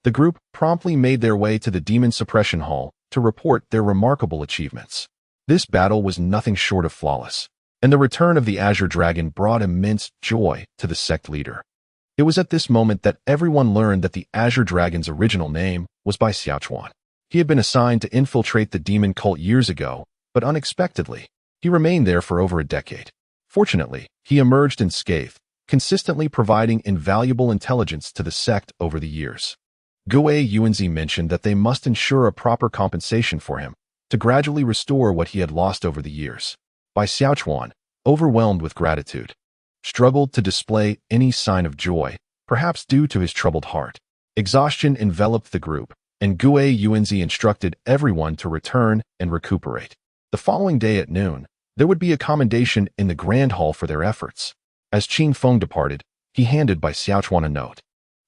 the group promptly made their way to the Demon Suppression Hall to report their remarkable achievements. This battle was nothing short of flawless, and the return of the Azure Dragon brought immense joy to the sect leader. It was at this moment that everyone learned that the Azure Dragon's original name was Bai Xiaochuan. He had been assigned to infiltrate the demon cult years ago, but unexpectedly, he remained there for over a decade. Fortunately, he emerged unscathed, consistently providing invaluable intelligence to the sect over the years. Guo Yuanzi mentioned that they must ensure a proper compensation for him to gradually restore what he had lost over the years. Bai Xiaochuan, overwhelmed with gratitude, struggled to display any sign of joy, perhaps due to his troubled heart. Exhaustion enveloped the group, and Guo Yuanzi instructed everyone to return and recuperate. The following day at noon, there would be a commendation in the Grand Hall for their efforts. As Qing Feng departed, he handed Bai Xiaochuan a note.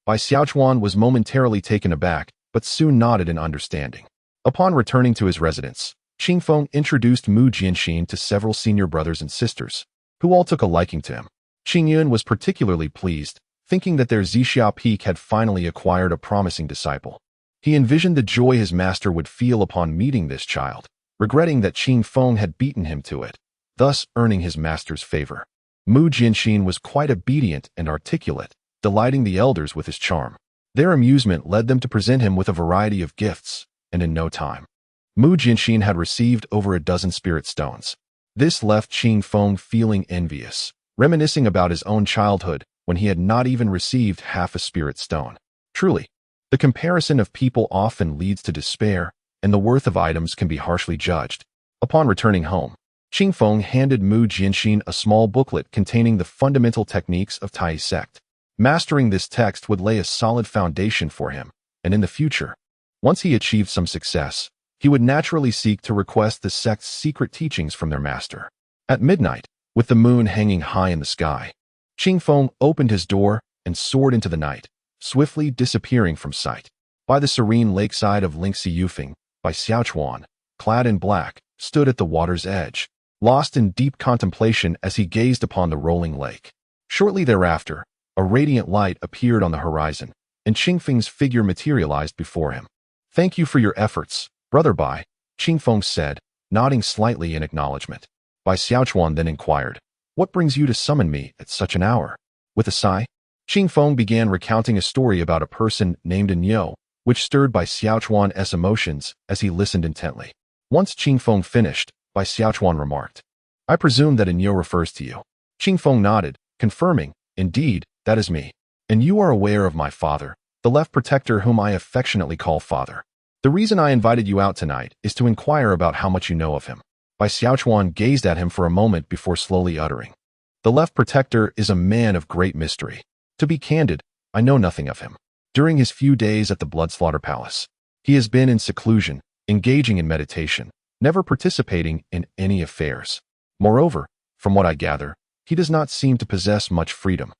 Bai Xiaochuan was momentarily taken aback, but soon nodded in understanding. Upon returning to his residence, Qing Feng introduced Mu Jianxin to several senior brothers and sisters, who all took a liking to him. Qing Yun was particularly pleased, thinking that their Zixia Peak had finally acquired a promising disciple. He envisioned the joy his master would feel upon meeting this child, regretting that Qing Feng had beaten him to it, thus earning his master's favor. Mu Jianxin was quite obedient and articulate, delighting the elders with his charm. Their amusement led them to present him with a variety of gifts, and in no time, Mu Jianxin had received over a dozen spirit stones. This left Qing Feng feeling envious, reminiscing about his own childhood when he had not even received half a spirit stone. Truly, the comparison of people often leads to despair, and the worth of items can be harshly judged. Upon returning home, Qing Feng handed Mu Jianxin a small booklet containing the fundamental techniques of Tai sect. Mastering this text would lay a solid foundation for him, and in the future, once he achieved some success, he would naturally seek to request the sect's secret teachings from their master. At midnight, with the moon hanging high in the sky, Qing Feng opened his door and soared into the night, swiftly disappearing from sight. By the serene lakeside of Lingxi Yufeng, Bai Xiaochuan, clad in black, stood at the water's edge, lost in deep contemplation as he gazed upon the rolling lake. Shortly thereafter, a radiant light appeared on the horizon, and Qing Feng's figure materialized before him. "Thank you for your efforts, Brother Bai," Qing Feng said, nodding slightly in acknowledgement. Bai Xiaochuan then inquired, "What brings you to summon me at such an hour?" With a sigh, Qing Feng began recounting a story about a person named Nyo, which stirred Bai Xiaochuan's emotions as he listened intently. Once Qing Feng finished, Bai Xiaochuan remarked, "I presume that Nyo refers to you." Qing Feng nodded, confirming, "Indeed, that is me. And you are aware of my father, the left protector whom I affectionately call father. The reason I invited you out tonight is to inquire about how much you know of him." Bai Xiaochuan gazed at him for a moment before slowly uttering, "The left protector is a man of great mystery. To be candid, I know nothing of him. During his few days at the Bloodslaughter Palace, he has been in seclusion, engaging in meditation, never participating in any affairs. Moreover, from what I gather, he does not seem to possess much freedom.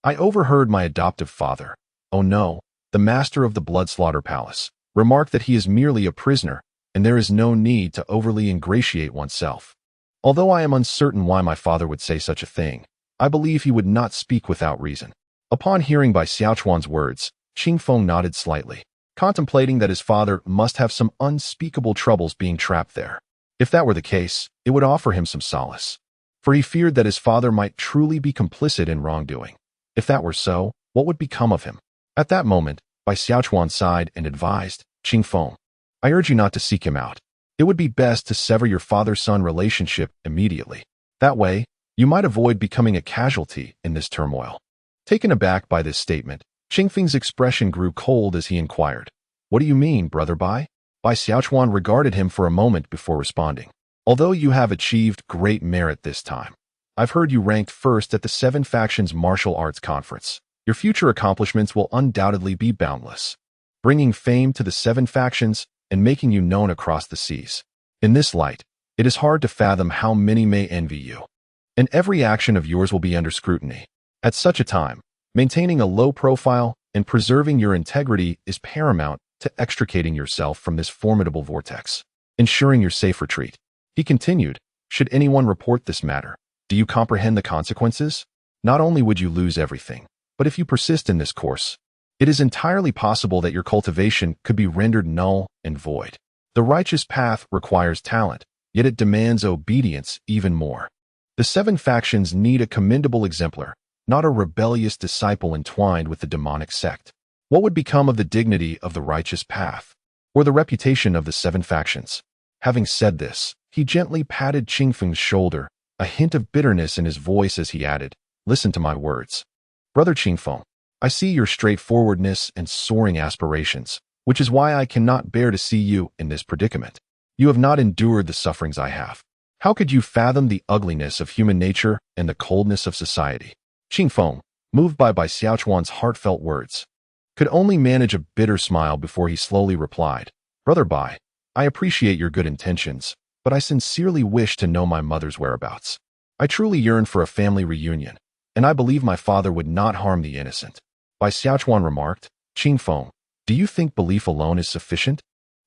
I overheard my adoptive father, oh no, the master of the Bloodslaughter Palace, remark that he is merely a prisoner, and there is no need to overly ingratiate oneself. Although I am uncertain why my father would say such a thing, I believe he would not speak without reason." Upon hearing Bai Xiaochuan's words, Qing Feng nodded slightly, contemplating that his father must have some unspeakable troubles being trapped there. If that were the case, it would offer him some solace, for he feared that his father might truly be complicit in wrongdoing. If that were so, what would become of him? At that moment, Bai Xiaochuan sighed and advised, "Qing Feng, I urge you not to seek him out. It would be best to sever your father-son relationship immediately. That way, you might avoid becoming a casualty in this turmoil." Taken aback by this statement, Qing Feng's expression grew cold as he inquired, "What do you mean, Brother Bai?" Bai Xiaochuan regarded him for a moment before responding. "Although you have achieved great merit this time, I've heard you ranked first at the 7 Factions Martial Arts Conference. Your future accomplishments will undoubtedly be boundless, bringing fame to the 7 factions and making you known across the seas. In this light, it is hard to fathom how many may envy you, and every action of yours will be under scrutiny. At such a time, maintaining a low profile and preserving your integrity is paramount to extricating yourself from this formidable vortex, ensuring your safe retreat. He continued, should anyone report this matter, do you comprehend the consequences? Not only would you lose everything, but if you persist in this course, it is entirely possible that your cultivation could be rendered null and void. The righteous path requires talent, yet it demands obedience even more. The 7 factions need a commendable exemplar, not a rebellious disciple entwined with the demonic sect. What would become of the dignity of the righteous path, or the reputation of the 7 factions? Having said this, he gently patted Qingfeng's shoulder, a hint of bitterness in his voice as he added, listen to my words. Brother Qingfeng, I see your straightforwardness and soaring aspirations, which is why I cannot bear to see you in this predicament. You have not endured the sufferings I have. How could you fathom the ugliness of human nature and the coldness of society? Qingfeng, moved by Xiaochuan's heartfelt words, could only manage a bitter smile before he slowly replied, Brother Bai, I appreciate your good intentions, but I sincerely wish to know my mother's whereabouts. I truly yearn for a family reunion, and I believe my father would not harm the innocent. Bai Xiaochuan remarked, Qingfeng, do you think belief alone is sufficient?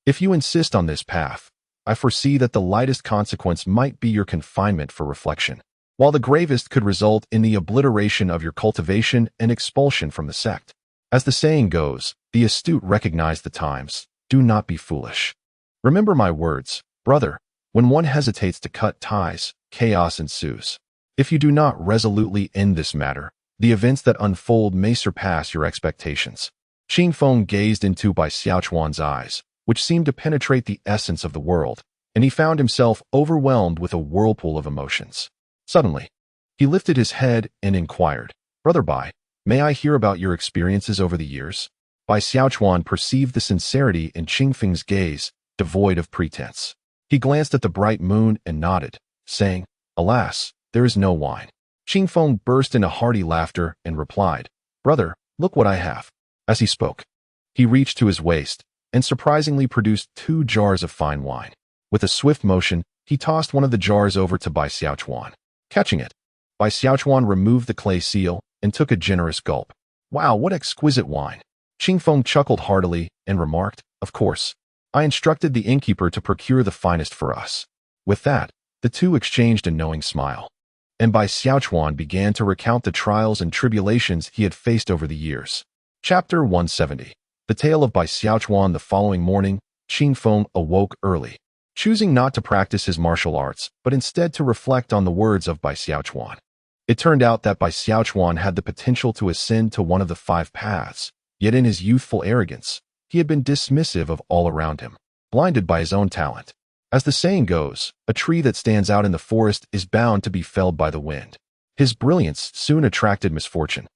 If you insist on this path, I foresee that the lightest consequence might be your confinement for reflection, while the gravest could result in the obliteration of your cultivation and expulsion from the sect. As the saying goes, the astute recognize the times. Do not be foolish. Remember my words, brother. When one hesitates to cut ties, chaos ensues. If you do not resolutely end this matter, the events that unfold may surpass your expectations. Qingfeng gazed into Bai Xiaochuan's eyes, which seemed to penetrate the essence of the world, and he found himself overwhelmed with a whirlpool of emotions. Suddenly, he lifted his head and inquired, Brother Bai, may I hear about your experiences over the years? Bai Xiaochuan perceived the sincerity in Qingfeng's gaze, devoid of pretense. He glanced at the bright moon and nodded, saying, Alas, there is no wine. Qingfeng burst into hearty laughter and replied, Brother, look what I have. As he spoke, he reached to his waist and surprisingly produced 2 jars of fine wine. With a swift motion, he tossed one of the jars over to Bai Xiaochuan. Catching it, Bai Xiaochuan removed the clay seal and took a generous gulp. Wow, what exquisite wine! Qingfeng chuckled heartily and remarked, Of course, I instructed the innkeeper to procure the finest for us. With that, the two exchanged a knowing smile, and Bai Xiaochuan began to recount the trials and tribulations he had faced over the years. Chapter 170. The tale of Bai Xiaochuan. The following morning, Qingfeng awoke early, choosing not to practice his martial arts, but instead to reflect on the words of Bai Xiaochuan. It turned out that Bai Xiaochuan had the potential to ascend to one of the 5 paths, yet in his youthful arrogance, he had been dismissive of all around him, blinded by his own talent. As the saying goes, a tree that stands out in the forest is bound to be felled by the wind. His brilliance soon attracted misfortune.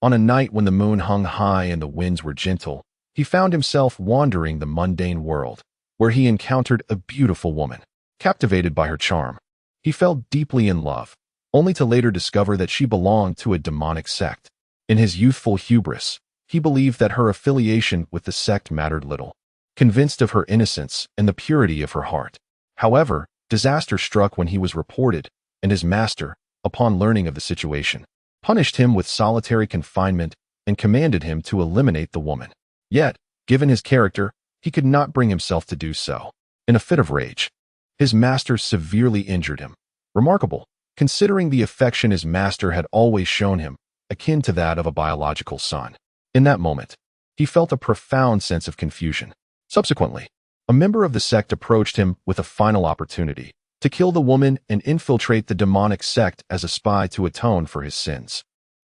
On a night when the moon hung high and the winds were gentle, he found himself wandering the mundane world, where he encountered a beautiful woman. Captivated by her charm, he fell deeply in love, only to later discover that she belonged to a demonic sect. In his youthful hubris, he believed that her affiliation with the sect mattered little, convinced of her innocence and the purity of her heart. However, disaster struck when he was reported, and his master, upon learning of the situation, punished him with solitary confinement and commanded him to eliminate the woman. Yet, given his character, he could not bring himself to do so. In a fit of rage, his master severely injured him. Remarkable, considering the affection his master had always shown him, akin to that of a biological son. In that moment, he felt a profound sense of confusion. Subsequently, a member of the sect approached him with a final opportunity to kill the woman and infiltrate the demonic sect as a spy to atone for his sins.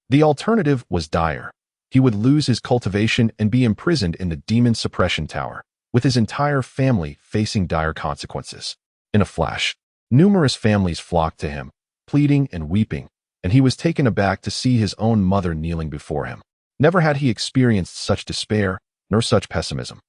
The alternative was dire. He would lose his cultivation and be imprisoned in the demon suppression tower, with his entire family facing dire consequences. In a flash, numerous families flocked to him, pleading and weeping, and he was taken aback to see his own mother kneeling before him. Never had he experienced such despair, nor such pessimism.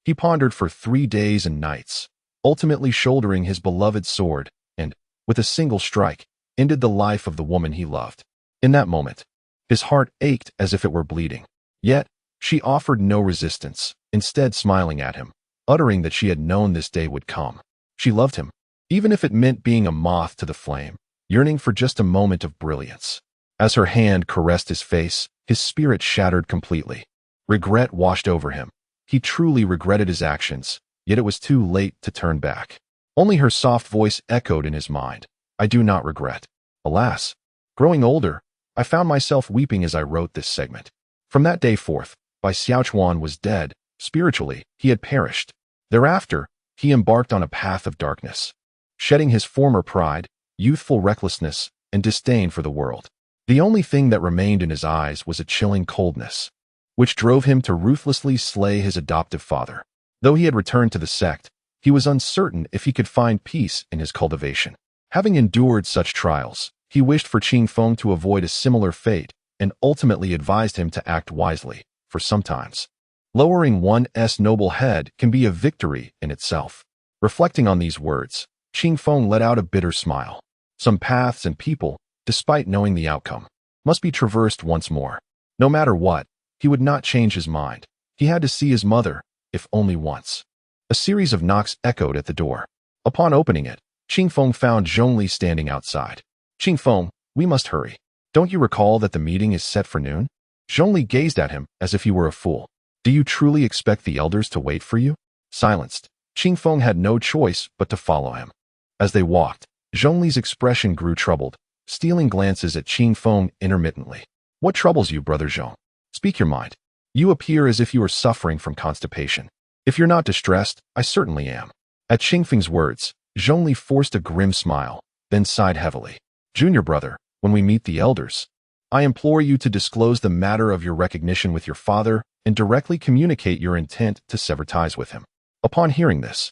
He pondered for 3 days and nights, ultimately shouldering his beloved sword, and, with a single strike, ended the life of the woman he loved. In that moment, his heart ached as if it were bleeding. Yet, she offered no resistance, instead smiling at him, uttering that she had known this day would come. She loved him, even if it meant being a moth to the flame, yearning for just a moment of brilliance. As her hand caressed his face, his spirit shattered completely. Regret washed over him. He truly regretted his actions, yet it was too late to turn back. Only her soft voice echoed in his mind. I do not regret. Alas, growing older, I found myself weeping as I wrote this segment. From that day forth, Bai Xiaochuan was dead. Spiritually, he had perished. Thereafter, he embarked on a path of darkness, shedding his former pride, youthful recklessness, and disdain for the world. The only thing that remained in his eyes was a chilling coldness, which drove him to ruthlessly slay his adoptive father. Though he had returned to the sect, he was uncertain if he could find peace in his cultivation. Having endured such trials, he wished for Qing Feng to avoid a similar fate and ultimately advised him to act wisely, for sometimes lowering one's noble head can be a victory in itself. Reflecting on these words, Qing Feng let out a bitter smile. Some paths and people, despite knowing the outcome, must be traversed once more. No matter what, he would not change his mind. He had to see his mother, if only once. A series of knocks echoed at the door. Upon opening it, Qing Feng found Zhongli standing outside. Qing Feng, we must hurry. Don't you recall that the meeting is set for noon? Zhongli gazed at him as if he were a fool. Do you truly expect the elders to wait for you? Silenced, Qing Feng had no choice but to follow him. As they walked, Zhongli's expression grew troubled, stealing glances at Qing Feng intermittently. What troubles you, brother Zhong? Speak your mind. You appear as if you are suffering from constipation. If you're not distressed, I certainly am. At Qing Feng's words, Zhongli forced a grim smile, then sighed heavily. Junior brother, when we meet the elders, I implore you to disclose the matter of your recognition with your father and directly communicate your intent to sever ties with him. Upon hearing this,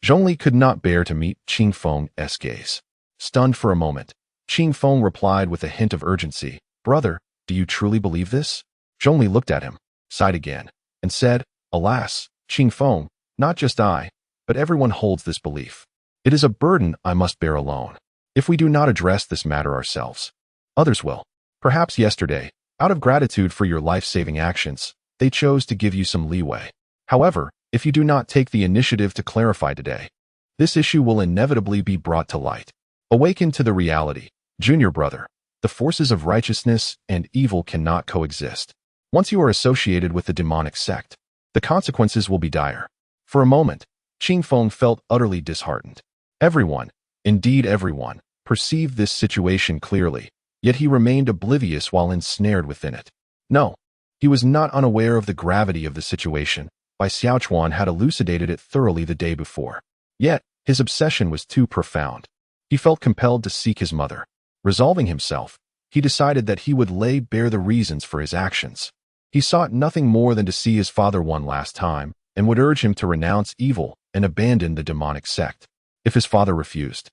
Zhongli could not bear to meet Qing Feng's gaze. Stunned for a moment, Qing Feng replied with a hint of urgency, Brother, do you truly believe this? Zhongli looked at him, sighed again, and said, Alas, Qing Feng, not just I, but everyone holds this belief. It is a burden I must bear alone. If we do not address this matter ourselves, others will. Perhaps yesterday, out of gratitude for your life-saving actions, they chose to give you some leeway. However, if you do not take the initiative to clarify today, this issue will inevitably be brought to light. Awaken to the reality, junior brother. The forces of righteousness and evil cannot coexist. Once you are associated with the demonic sect, the consequences will be dire. For a moment, Qing Feng felt utterly disheartened. Everyone, indeed everyone, perceived this situation clearly, yet he remained oblivious while ensnared within it. No, he was not unaware of the gravity of the situation. Bai Xiaochuan had elucidated it thoroughly the day before. Yet, his obsession was too profound. He felt compelled to seek his mother. Resolving himself, he decided that he would lay bare the reasons for his actions. He sought nothing more than to see his father one last time, and would urge him to renounce evil and abandon the demonic sect. If his father refused,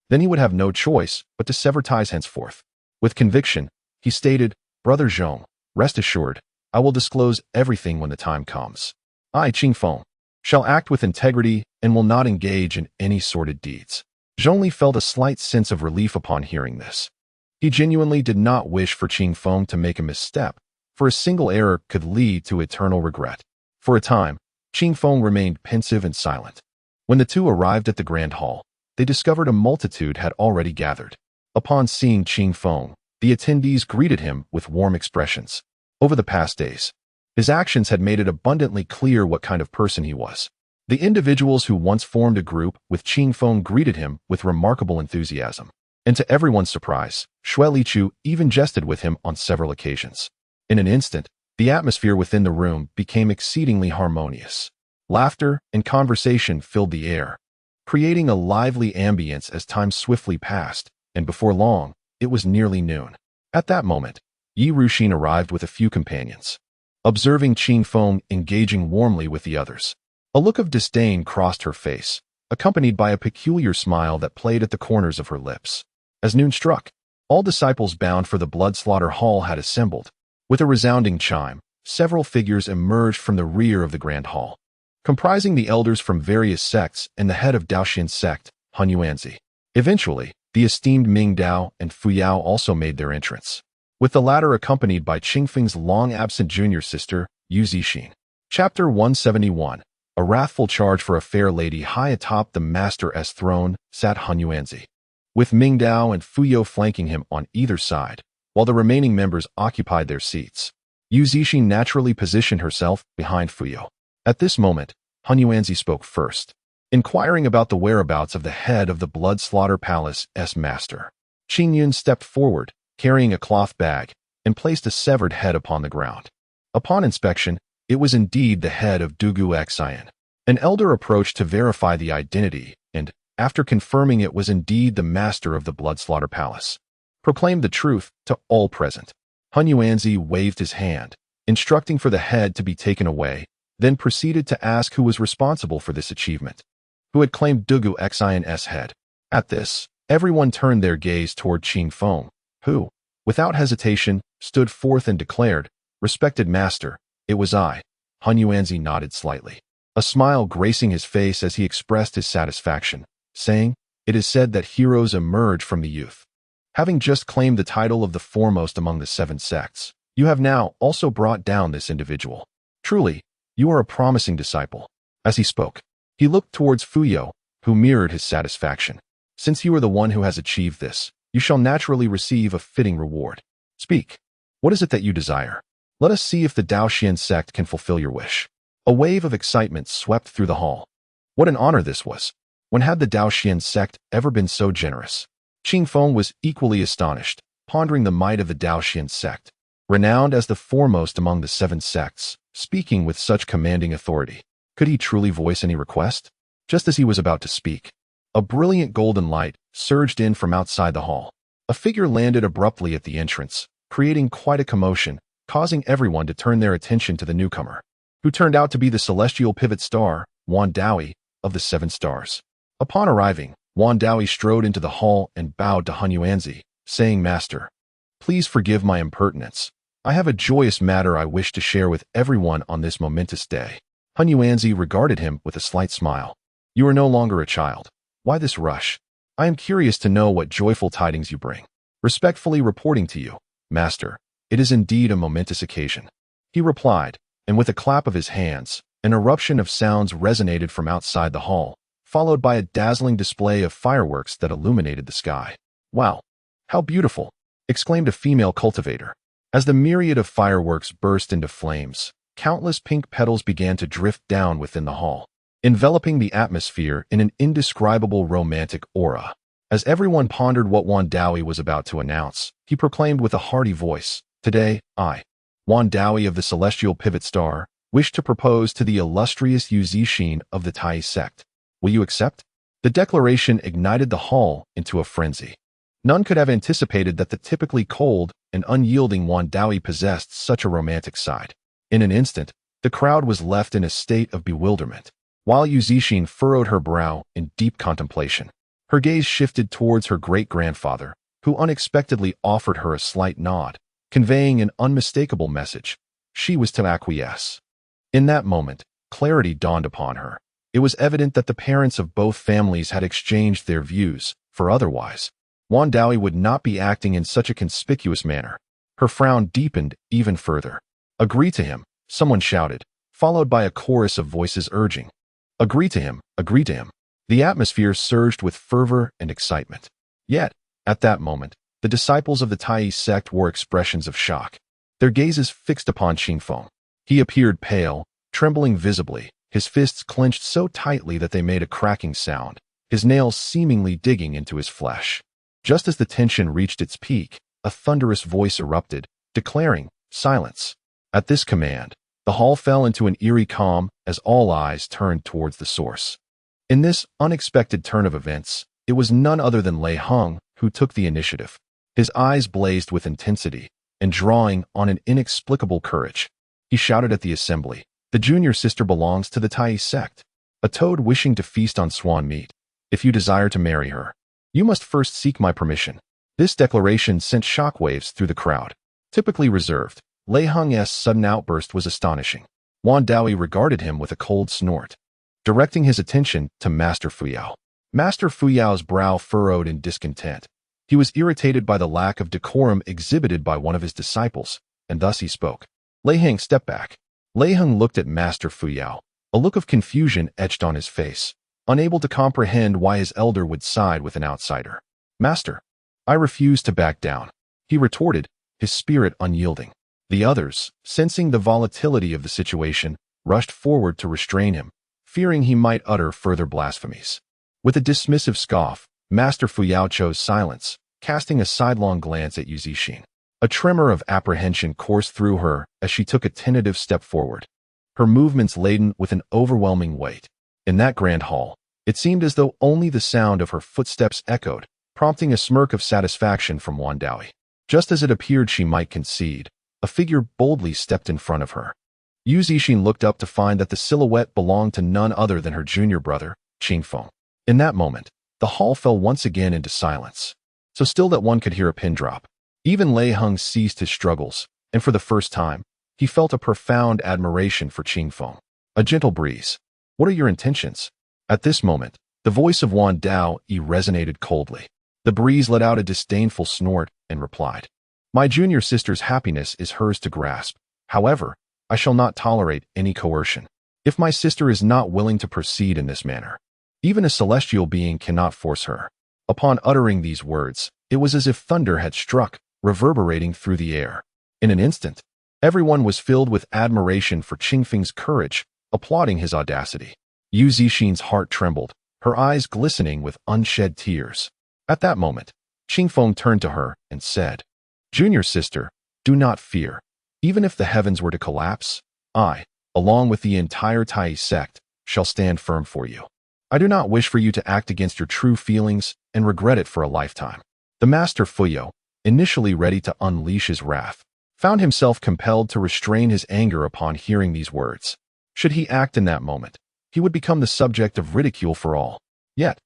then he would have no choice but to sever ties henceforth. With conviction, he stated, Brother Zhong, rest assured, I will disclose everything when the time comes. I, Qing Feng, shall act with integrity and will not engage in any sordid deeds. Zhongli felt a slight sense of relief upon hearing this. He genuinely did not wish for Qing Feng to make a misstep, for a single error could lead to eternal regret. For a time, Qing Feng remained pensive and silent. When the two arrived at the grand hall, they discovered a multitude had already gathered. Upon seeing Qing Feng, the attendees greeted him with warm expressions. Over the past days, his actions had made it abundantly clear what kind of person he was. The individuals who once formed a group with Qing Feng greeted him with remarkable enthusiasm. And to everyone's surprise, Xue Lichu even jested with him on several occasions. In an instant, the atmosphere within the room became exceedingly harmonious. Laughter and conversation filled the air, creating a lively ambience as time swiftly passed, and before long, it was nearly noon. At that moment, Yi Ruxin arrived with a few companions. Observing Qing Feng engaging warmly with the others, a look of disdain crossed her face, accompanied by a peculiar smile that played at the corners of her lips. As noon struck, all disciples bound for the blood slaughter hall had assembled. With a resounding chime, several figures emerged from the rear of the grand hall, comprising the elders from various sects and the head of Daoxin's sect, Han Yuanzi. Eventually, the esteemed Ming Dao and Fu Yao also made their entrance, with the latter accompanied by Qing Feng's long-absent junior sister, Yu Zixin. Chapter 171. A wrathful charge for a fair lady. High atop the master's throne sat Han Yuanzi, with Ming Dao and Fu Yao flanking him on either side, while the remaining members occupied their seats. Yu Zixin naturally positioned herself behind Fuyo. At this moment, Han Yuanzi spoke first, inquiring about the whereabouts of the head of the Blood Slaughter Palace's master. Qing Yun stepped forward, carrying a cloth bag, and placed a severed head upon the ground. Upon inspection, it was indeed the head of Dugu Xian. An elder approached to verify the identity, and, after confirming it was indeed the master of the Blood Slaughter Palace, proclaimed the truth to all present. Han Yuanzi waved his hand, instructing for the head to be taken away, then proceeded to ask who was responsible for this achievement, who had claimed Dugu Xian's head. At this, everyone turned their gaze toward Qing Feng, who, without hesitation, stood forth and declared, "Respected master, it was I." Han Yuanzi nodded slightly, a smile gracing his face as he expressed his satisfaction, saying, "It is said that heroes emerge from the youth. Having just claimed the title of the foremost among the 7 sects, you have now also brought down this individual. Truly, you are a promising disciple." As he spoke, he looked towards Fuyo, who mirrored his satisfaction. "Since you are the one who has achieved this, you shall naturally receive a fitting reward. Speak. What is it that you desire? Let us see if the Daoxian sect can fulfill your wish." A wave of excitement swept through the hall. What an honor this was! When had the Daoxian sect ever been so generous? Qing Feng was equally astonished, pondering the might of the Daoxian sect, renowned as the foremost among the 7 sects, speaking with such commanding authority. Could he truly voice any request? Just as he was about to speak, a brilliant golden light surged in from outside the hall. A figure landed abruptly at the entrance, creating quite a commotion, causing everyone to turn their attention to the newcomer, who turned out to be the celestial pivot star, Wan Daoyi, of the 7 stars. Upon arriving, Wan Daoyi strode into the hall and bowed to Han Yuanzi, saying, "Master, please forgive my impertinence. I have a joyous matter I wish to share with everyone on this momentous day." Han Yuanzi regarded him with a slight smile. "You are no longer a child. Why this rush? I am curious to know what joyful tidings you bring. Respectfully reporting to you, Master, it is indeed a momentous occasion," he replied, and with a clap of his hands, an eruption of sounds resonated from outside the hall, followed by a dazzling display of fireworks that illuminated the sky. "Wow! How beautiful!" exclaimed a female cultivator. As the myriad of fireworks burst into flames, countless pink petals began to drift down within the hall, enveloping the atmosphere in an indescribable romantic aura. As everyone pondered what Wan Daoyi was about to announce, he proclaimed with a hearty voice, "Today, I, Wan Daoyi of the Celestial Pivot Star, wish to propose to the illustrious Yu Zixin of the Tai sect. Will you accept?" The declaration ignited the hall into a frenzy. None could have anticipated that the typically cold and unyielding Wan Daoyi possessed such a romantic side. In an instant, the crowd was left in a state of bewilderment, while Yu Zixin furrowed her brow in deep contemplation. Her gaze shifted towards her great-grandfather, who unexpectedly offered her a slight nod, conveying an unmistakable message. She was to acquiesce. In that moment, clarity dawned upon her. It was evident that the parents of both families had exchanged their views, for otherwise, Wan Daoyi would not be acting in such a conspicuous manner. Her frown deepened even further. "Agree to him," someone shouted, followed by a chorus of voices urging, "Agree to him, agree to him." The atmosphere surged with fervor and excitement. Yet, at that moment, the disciples of the Tai sect wore expressions of shock, their gazes fixed upon Qing Feng. He appeared pale, trembling visibly, his fists clenched so tightly that they made a cracking sound, his nails seemingly digging into his flesh. Just as the tension reached its peak, a thunderous voice erupted, declaring, "Silence." At this command, the hall fell into an eerie calm as all eyes turned towards the source. In this unexpected turn of events, it was none other than Lei Heng who took the initiative. His eyes blazed with intensity, and drawing on an inexplicable courage, he shouted at the assembly, "The junior sister belongs to the Tai sect, a toad wishing to feast on swan meat. If you desire to marry her, you must first seek my permission." This declaration sent shockwaves through the crowd. Typically reserved, Lei Heng's sudden outburst was astonishing. Wan Daoyi regarded him with a cold snort, directing his attention to Master Fuyao. Master Fuyao's brow furrowed in discontent. He was irritated by the lack of decorum exhibited by one of his disciples, and thus he spoke. Lei Heng stepped back. Lei Heng looked at Master Fuyao, a look of confusion etched on his face, unable to comprehend why his elder would side with an outsider. "Master, I refuse to back down," he retorted, his spirit unyielding. The others, sensing the volatility of the situation, rushed forward to restrain him, fearing he might utter further blasphemies. With a dismissive scoff, Master Fuyao chose silence, casting a sidelong glance at Yu Zixin. A tremor of apprehension coursed through her as she took a tentative step forward, her movements laden with an overwhelming weight. In that grand hall, it seemed as though only the sound of her footsteps echoed, prompting a smirk of satisfaction from Wan Daoyi. Just as it appeared she might concede, a figure boldly stepped in front of her. Yu Zixin looked up to find that the silhouette belonged to none other than her junior brother, Qingfeng. In that moment, the hall fell once again into silence, so still that one could hear a pin drop. Even Lei Heng ceased his struggles, and for the first time, he felt a profound admiration for Qingfeng. A gentle breeze. What are your intentions? At this moment, the voice of Wan Daoyi resonated coldly. The breeze let out a disdainful snort and replied, My junior sister's happiness is hers to grasp. However, I shall not tolerate any coercion. If my sister is not willing to proceed in this manner, even a celestial being cannot force her. Upon uttering these words, it was as if thunder had struck, reverberating through the air. In an instant, everyone was filled with admiration for Qingfeng's courage, applauding his audacity. Yu Zixin's heart trembled, her eyes glistening with unshed tears. At that moment, Qingfeng turned to her and said, Junior sister, do not fear. Even if the heavens were to collapse, I, along with the entire Tai sect, shall stand firm for you. I do not wish for you to act against your true feelings and regret it for a lifetime. The Master Fuyo, initially ready to unleash his wrath, found himself compelled to restrain his anger upon hearing these words. Should he act in that moment, he would become the subject of ridicule for all. Yet,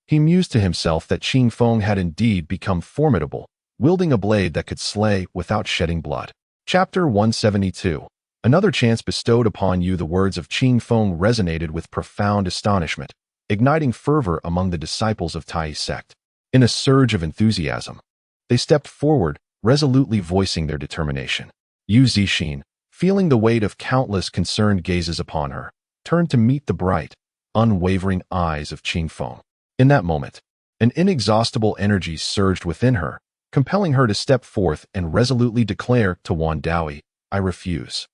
he mused to himself that Qingfeng had indeed become formidable, wielding a blade that could slay without shedding blood. Chapter 172. Another chance bestowed upon you. The words of Qingfeng resonated with profound astonishment, igniting fervor among the disciples of Tai sect. In a surge of enthusiasm, they stepped forward, resolutely voicing their determination. Yu Zixin, feeling the weight of countless concerned gazes upon her, turned to meet the bright, unwavering eyes of Qingfeng. In that moment, an inexhaustible energy surged within her, compelling her to step forth and resolutely declare to Wan Daoyi, I refuse.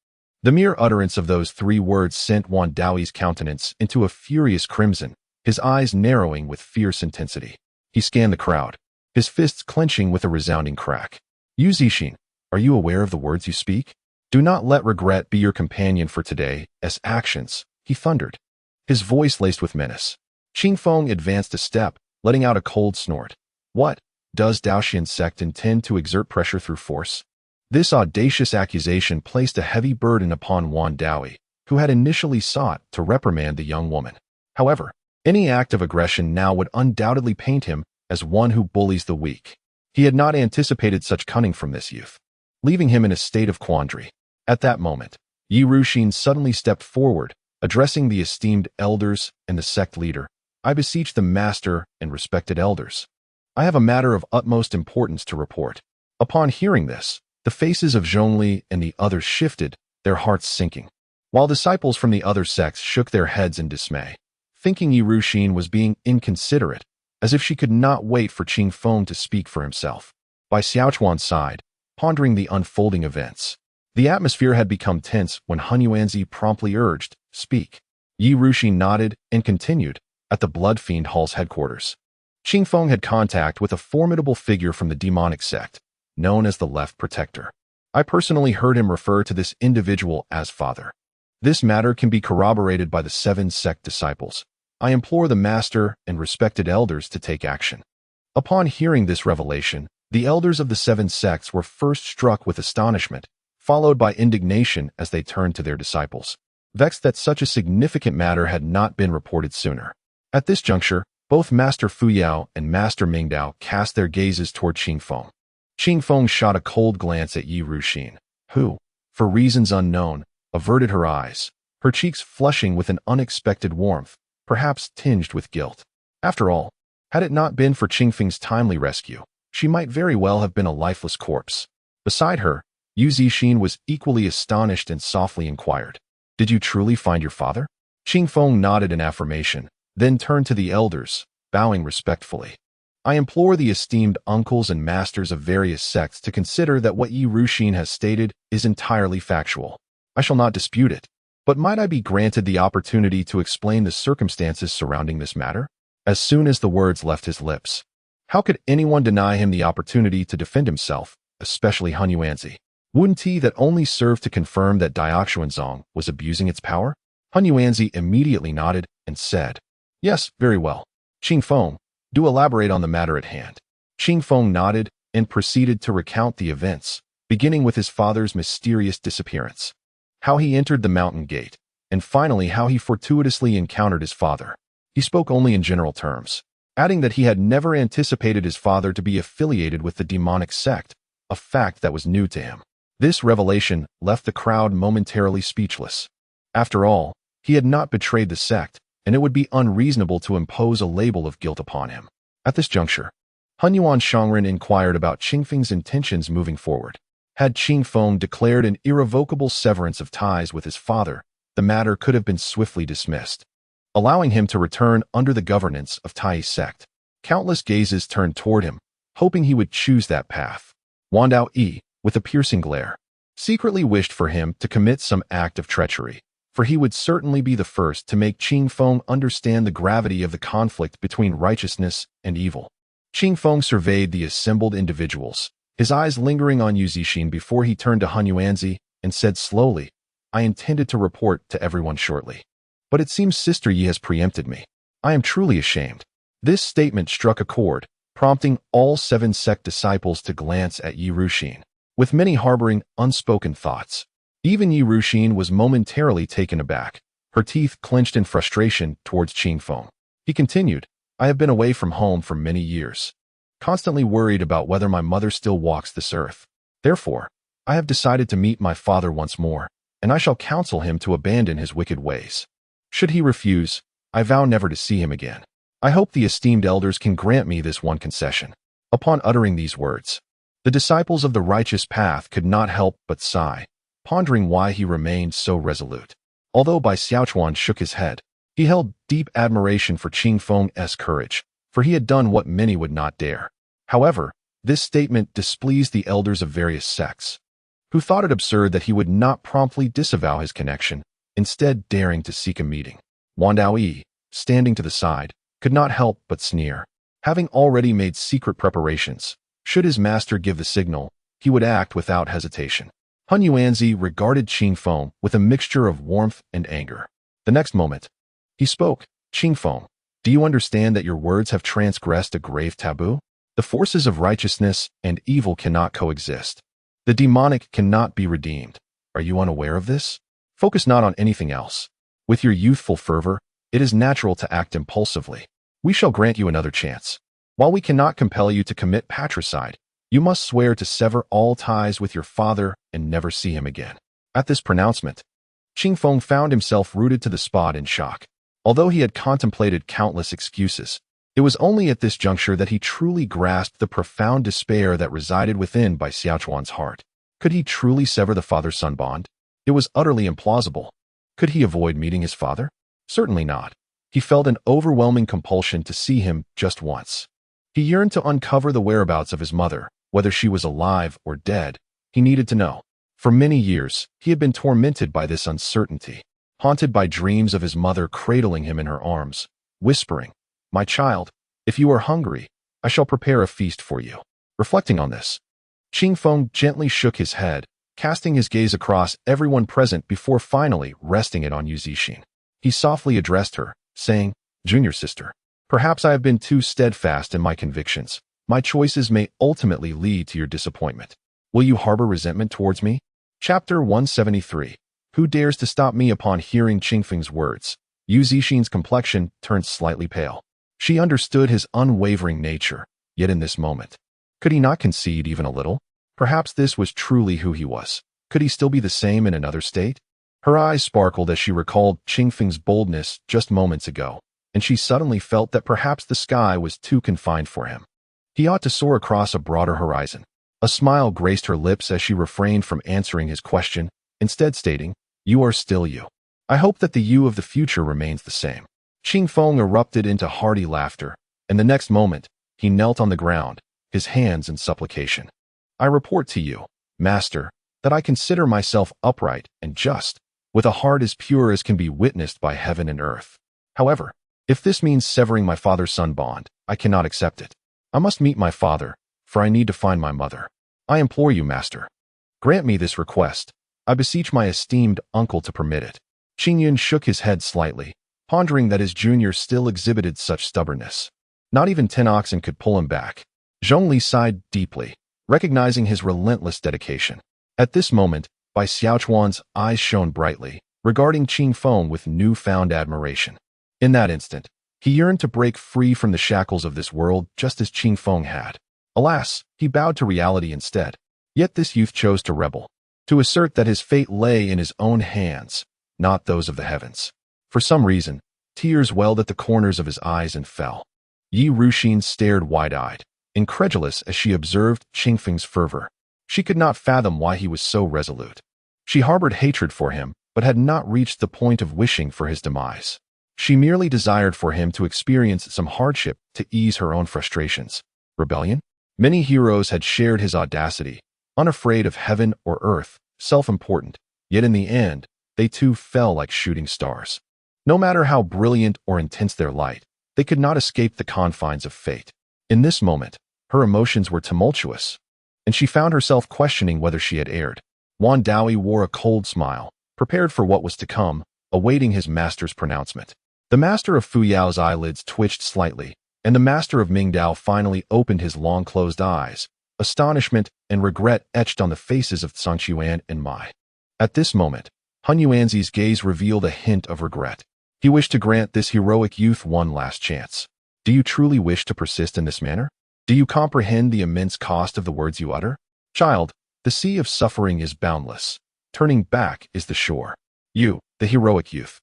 The mere utterance of those 3 words sent Wan Daoyi's countenance into a furious crimson, his eyes narrowing with fierce intensity. He scanned the crowd, his fists clenching with a resounding crack. Yu Zixin, are you aware of the words you speak? Do not let regret be your companion for today's actions, he thundered, his voice laced with menace. Qingfeng advanced a step, letting out a cold snort. What, does Daoxian sect intend to exert pressure through force? This audacious accusation placed a heavy burden upon Wan Daoyi, who had initially sought to reprimand the young woman. However, any act of aggression now would undoubtedly paint him as one who bullies the weak. He had not anticipated such cunning from this youth, leaving him in a state of quandary. At that moment, Yi Ruxin suddenly stepped forward, addressing the esteemed elders and the sect leader. I beseech the master and respected elders. I have a matter of utmost importance to report. Upon hearing this, the faces of Zhongli and the others shifted, their hearts sinking, while disciples from the other sects shook their heads in dismay, thinking Yi Ruxin was being inconsiderate, as if she could not wait for Qingfeng to speak for himself. By Xiaochuan's side, pondering the unfolding events, the atmosphere had become tense when Han Yuanzi promptly urged, Speak. Yi Ruxin nodded and continued, at the Blood Fiend Hall's headquarters. Qingfeng had contact with a formidable figure from the demonic sect, known as the Left Protector. I personally heard him refer to this individual as Father. This matter can be corroborated by the 7 sect disciples. I implore the master and respected elders to take action. Upon hearing this revelation, the elders of the 7 sects were first struck with astonishment, followed by indignation as they turned to their disciples, vexed that such a significant matter had not been reported sooner. At this juncture, both Master Fuyao and Master Mingdao cast their gazes toward Qingfeng. Qingfeng shot a cold glance at Yi Ruxin, who, for reasons unknown, averted her eyes, her cheeks flushing with an unexpected warmth, perhaps tinged with guilt. After all, had it not been for Qingfeng's timely rescue, she might very well have been a lifeless corpse. Beside her, Yu Zixin was equally astonished and softly inquired, Did you truly find your father? Qingfeng nodded in affirmation, then turned to the elders, bowing respectfully. I implore the esteemed uncles and masters of various sects to consider that what Yi Ruxin has stated is entirely factual. I shall not dispute it. But might I be granted the opportunity to explain the circumstances surrounding this matter? As soon as the words left his lips, how could anyone deny him the opportunity to defend himself, especially Han Yuanzi? Wouldn't he that only served to confirm that Daoxuanzong was abusing its power? Han Yuanzi immediately nodded and said, "Yes, very well. Qing Feng, do elaborate on the matter at hand." Qing Feng nodded and proceeded to recount the events, beginning with his father's mysterious disappearance, how he entered the mountain gate, and finally how he fortuitously encountered his father. He spoke only in general terms, adding that he had never anticipated his father to be affiliated with the demonic sect, a fact that was new to him. This revelation left the crowd momentarily speechless. After all, he had not betrayed the sect, and it would be unreasonable to impose a label of guilt upon him. At this juncture, Hunyuan Shangren inquired about Qingfeng's intentions moving forward. Had Qing Feng declared an irrevocable severance of ties with his father, the matter could have been swiftly dismissed, allowing him to return under the governance of Tai's sect. Countless gazes turned toward him, hoping he would choose that path. Wan Dao Yi, with a piercing glare, secretly wished for him to commit some act of treachery, for he would certainly be the first to make Qing Feng understand the gravity of the conflict between righteousness and evil. Qing Feng surveyed the assembled individuals, his eyes lingering on Yu Zixin before he turned to Han Yuanzi and said slowly, "I intended to report to everyone shortly. But it seems Sister Yi has preempted me. I am truly ashamed." This statement struck a chord, prompting all 7 sect disciples to glance at Yi Ruxin, with many harboring unspoken thoughts. Even Yi Ruxin was momentarily taken aback, her teeth clenched in frustration towards Qing Feng. He continued, "I have been away from home for many years, constantly worried about whether my mother still walks this earth. Therefore, I have decided to meet my father once more, and I shall counsel him to abandon his wicked ways. Should he refuse, I vow never to see him again. I hope the esteemed elders can grant me this one concession." Upon uttering these words, the disciples of the righteous path could not help but sigh, pondering why he remained so resolute. Although Bai Xiaochuan shook his head, he held deep admiration for Qing Feng's courage, for he had done what many would not dare. However, this statement displeased the elders of various sects, who thought it absurd that he would not promptly disavow his connection, instead daring to seek a meeting. Wan Dao Yi, standing to the side, could not help but sneer. Having already made secret preparations, should his master give the signal, he would act without hesitation. Han Yuanzi regarded Qing Feng with a mixture of warmth and anger. The next moment, he spoke, "Qing Feng, do you understand that your words have transgressed a grave taboo? The forces of righteousness and evil cannot coexist. The demonic cannot be redeemed. Are you unaware of this? Focus not on anything else. With your youthful fervor, it is natural to act impulsively. We shall grant you another chance. While we cannot compel you to commit patricide, you must swear to sever all ties with your father and never see him again." At this pronouncement, Qing Feng found himself rooted to the spot in shock. Although he had contemplated countless excuses, it was only at this juncture that he truly grasped the profound despair that resided within Bai Xiaochuan's heart. Could he truly sever the father-son bond? It was utterly implausible. Could he avoid meeting his father? Certainly not. He felt an overwhelming compulsion to see him just once. He yearned to uncover the whereabouts of his mother, whether she was alive or dead. He needed to know. For many years, he had been tormented by this uncertainty, haunted by dreams of his mother cradling him in her arms, whispering, "My child, if you are hungry, I shall prepare a feast for you." Reflecting on this, Qing Feng gently shook his head, casting his gaze across everyone present before finally resting it on Yu Zixin. He softly addressed her, saying, "Junior sister, perhaps I have been too steadfast in my convictions. My choices may ultimately lead to your disappointment. Will you harbor resentment towards me?" Chapter 173. Who dares to stop me? Upon hearing Qing Feng's words, Yu Zixin's complexion turned slightly pale. She understood his unwavering nature, yet in this moment, could he not concede even a little? Perhaps this was truly who he was. Could he still be the same in another state? Her eyes sparkled as she recalled Qing Feng's boldness just moments ago, and she suddenly felt that perhaps the sky was too confined for him. He ought to soar across a broader horizon. A smile graced her lips as she refrained from answering his question, instead stating, "You are still you. I hope that the you of the future remains the same." Qing Feng erupted into hearty laughter, and the next moment, he knelt on the ground, his hands in supplication. I report to you, Master, that I consider myself upright and just, with a heart as pure as can be witnessed by heaven and earth. However, if this means severing my father-son bond, I cannot accept it. I must meet my father, for I need to find my mother. I implore you, Master, grant me this request. I beseech my esteemed uncle to permit it. Qingyun shook his head slightly, pondering that his junior still exhibited such stubbornness. Not even 10 oxen could pull him back. Zhongli sighed deeply, recognizing his relentless dedication. At this moment, Bai Xiaochuan's eyes shone brightly, regarding Qin Feng with newfound admiration. In that instant, he yearned to break free from the shackles of this world just as Qin Feng had. Alas, he bowed to reality instead. Yet this youth chose to rebel, to assert that his fate lay in his own hands, not those of the heavens. For some reason, tears welled at the corners of his eyes and fell. Yi Ruxin stared wide-eyed, incredulous as she observed Qingfeng's fervor. She could not fathom why he was so resolute. She harbored hatred for him, but had not reached the point of wishing for his demise. She merely desired for him to experience some hardship to ease her own frustrations. Rebellion? Many heroes had shared his audacity, unafraid of heaven or earth, self-important, yet in the end, they too fell like shooting stars. No matter how brilliant or intense their light, they could not escape the confines of fate. In this moment, her emotions were tumultuous, and she found herself questioning whether she had erred. Wan Daoi wore a cold smile, prepared for what was to come, awaiting his master's pronouncement. The master of Fuyao's eyelids twitched slightly, and the master of Mingdao finally opened his long-closed eyes. Astonishment and regret etched on the faces of Tsangqiuan and Mai. At this moment, Han Yuanzi's gaze revealed a hint of regret. He wished to grant this heroic youth one last chance. Do you truly wish to persist in this manner? Do you comprehend the immense cost of the words you utter? Child, the sea of suffering is boundless. Turning back is the shore. You, the heroic youth,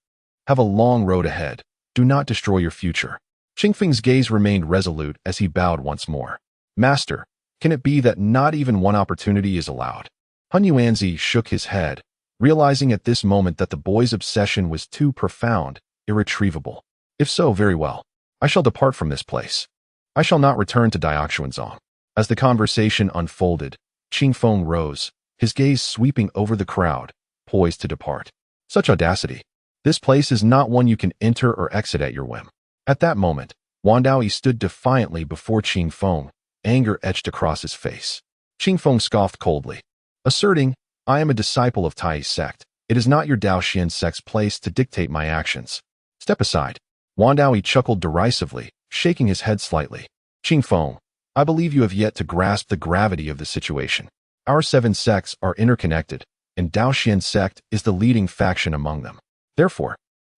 have a long road ahead. Do not destroy your future. Qingfeng's gaze remained resolute as he bowed once more. Master, can it be that not even one opportunity is allowed? Han Yuanzi shook his head, realizing at this moment that the boy's obsession was too profound, irretrievable. If so, very well. I shall depart from this place. I shall not return to Daoxuanzong. As the conversation unfolded, Qin Feng rose, his gaze sweeping over the crowd, poised to depart. Such audacity. This place is not one you can enter or exit at your whim. At that moment, Wan Daoi stood defiantly before Qin Feng, anger etched across his face. Qin Feng scoffed coldly, asserting, I am a disciple of Tai's sect. It is not your Daoxian sect's place to dictate my actions. Step aside. Wan Daoi chuckled derisively, shaking his head slightly. Qin Feng, I believe you have yet to grasp the gravity of the situation. Our 7 sects are interconnected, and Daoxian sect is the leading faction among them. Therefore,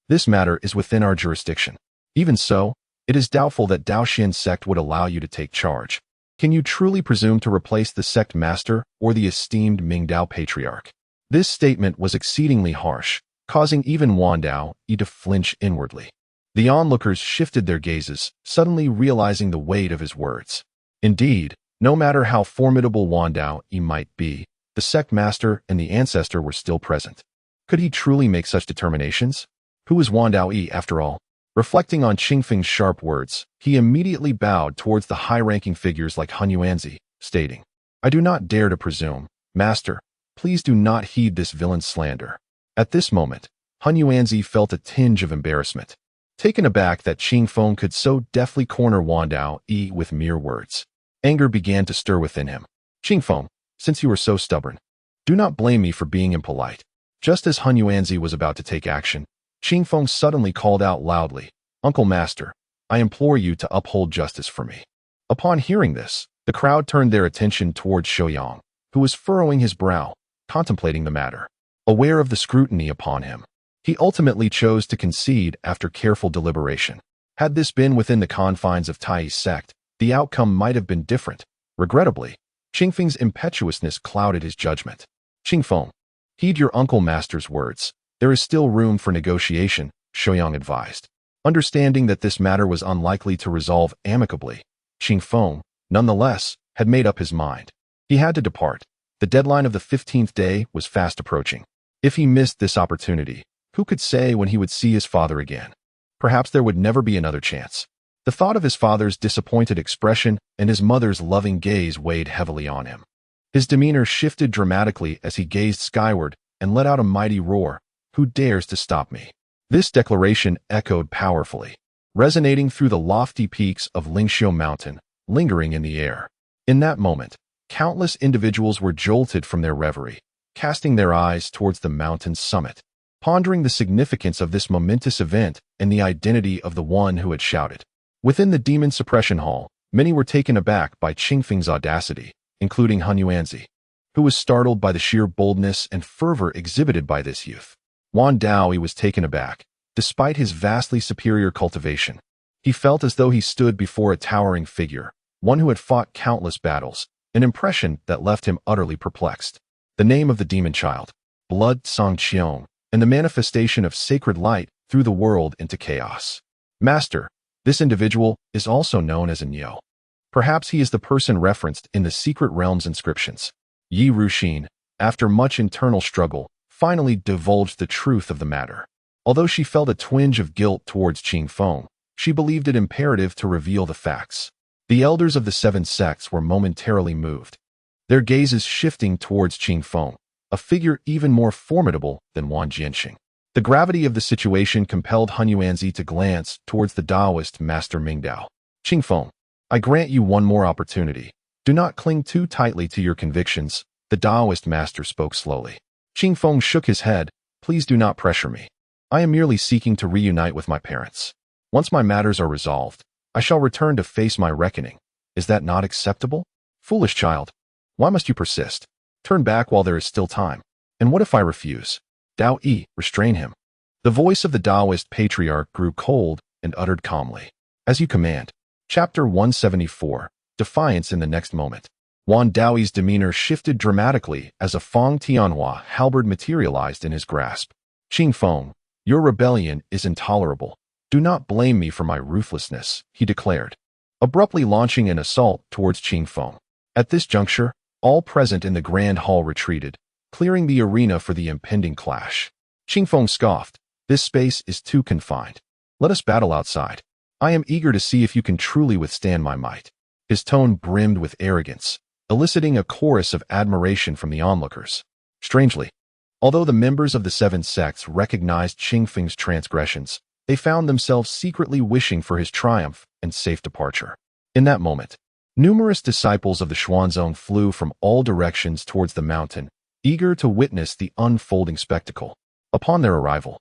this matter is within our jurisdiction. Even so, it is doubtful that Daoxian sect would allow you to take charge. Can you truly presume to replace the sect master or the esteemed Mingdao patriarch? This statement was exceedingly harsh, causing even Wan Daoi to flinch inwardly. The onlookers shifted their gazes, suddenly realizing the weight of his words. Indeed, no matter how formidable Wan Daoi might be, the sect master and the ancestor were still present. Could he truly make such determinations? Who was Wan Daoi, after all? Reflecting on Qingfeng's sharp words, he immediately bowed towards the high-ranking figures like Han Yuanzi, stating, I do not dare to presume. Master, please do not heed this villain's slander. At this moment, Han Yuanzi felt a tinge of embarrassment, taken aback that Qin Feng could so deftly corner Wan Daoi with mere words. Anger began to stir within him. Qin Feng, since you are so stubborn, do not blame me for being impolite. Just as Han Yuanzi was about to take action, Qin Feng suddenly called out loudly, Uncle Master, I implore you to uphold justice for me. Upon hearing this, the crowd turned their attention towards Shouyang, who was furrowing his brow, contemplating the matter. Aware of the scrutiny upon him, he ultimately chose to concede after careful deliberation. Had this been within the confines of Tai's sect, the outcome might have been different. Regrettably, Qingfeng's impetuousness clouded his judgment. Qin Feng, heed your uncle master's words. There is still room for negotiation, Shouyang advised. Understanding that this matter was unlikely to resolve amicably, Qin Feng, nonetheless, had made up his mind. He had to depart. The deadline of the 15th day was fast approaching. If he missed this opportunity, who could say when he would see his father again? Perhaps there would never be another chance. The thought of his father's disappointed expression and his mother's loving gaze weighed heavily on him. His demeanor shifted dramatically as he gazed skyward and let out a mighty roar. "Who dares to stop me?" This declaration echoed powerfully, resonating through the lofty peaks of Lingxiu Mountain, lingering in the air. In that moment, countless individuals were jolted from their reverie, casting their eyes towards the mountain's summit, pondering the significance of this momentous event and the identity of the one who had shouted. Within the demon suppression hall, many were taken aback by Qingfeng's audacity, including Han Yuanzi, who was startled by the sheer boldness and fervor exhibited by this youth. Wan Daoyi was taken aback. Despite his vastly superior cultivation, he felt as though he stood before a towering figure, one who had fought countless battles, an impression that left him utterly perplexed. The name of the demon child, Blood Songqiong, and the manifestation of sacred light threw the world into chaos. Master, this individual is also known as a Nyo. Perhaps he is the person referenced in the Secret Realm's inscriptions. Yi Ruxin, after much internal struggle, finally divulged the truth of the matter. Although she felt a twinge of guilt towards Qingfeng, she believed it imperative to reveal the facts. The elders of the seven sects were momentarily moved, their gazes shifting towards Qingfeng, a figure even more formidable than Wang Jianxing. The gravity of the situation compelled Han Yuanzi to glance towards the Taoist master Mingdao. "Qingfeng, I grant you one more opportunity. Do not cling too tightly to your convictions," the Taoist master spoke slowly. Qingfeng shook his head. "Please do not pressure me. I am merely seeking to reunite with my parents. Once my matters are resolved, I shall return to face my reckoning. Is that not acceptable? Foolish child, why must you persist? Turn back while there is still time. And what if I refuse?" "Dao Yi, restrain him." The voice of the Taoist patriarch grew cold and uttered calmly. "As you command." Chapter 174, Defiance in the next moment. Wan Daoyi's demeanor shifted dramatically as a Feng Tianhua halberd materialized in his grasp. "Qingfeng, your rebellion is intolerable. Do not blame me for my ruthlessness," he declared, abruptly launching an assault towards Qingfeng. At this juncture, all present in the grand hall retreated, clearing the arena for the impending clash. Qingfeng scoffed. "This space is too confined. Let us battle outside. I am eager to see if you can truly withstand my might." His tone brimmed with arrogance, eliciting a chorus of admiration from the onlookers. Strangely, although the members of the seven sects recognized Qingfeng's transgressions, they found themselves secretly wishing for his triumph and safe departure. In that moment, numerous disciples of the Xuanzong flew from all directions towards the mountain, eager to witness the unfolding spectacle. Upon their arrival,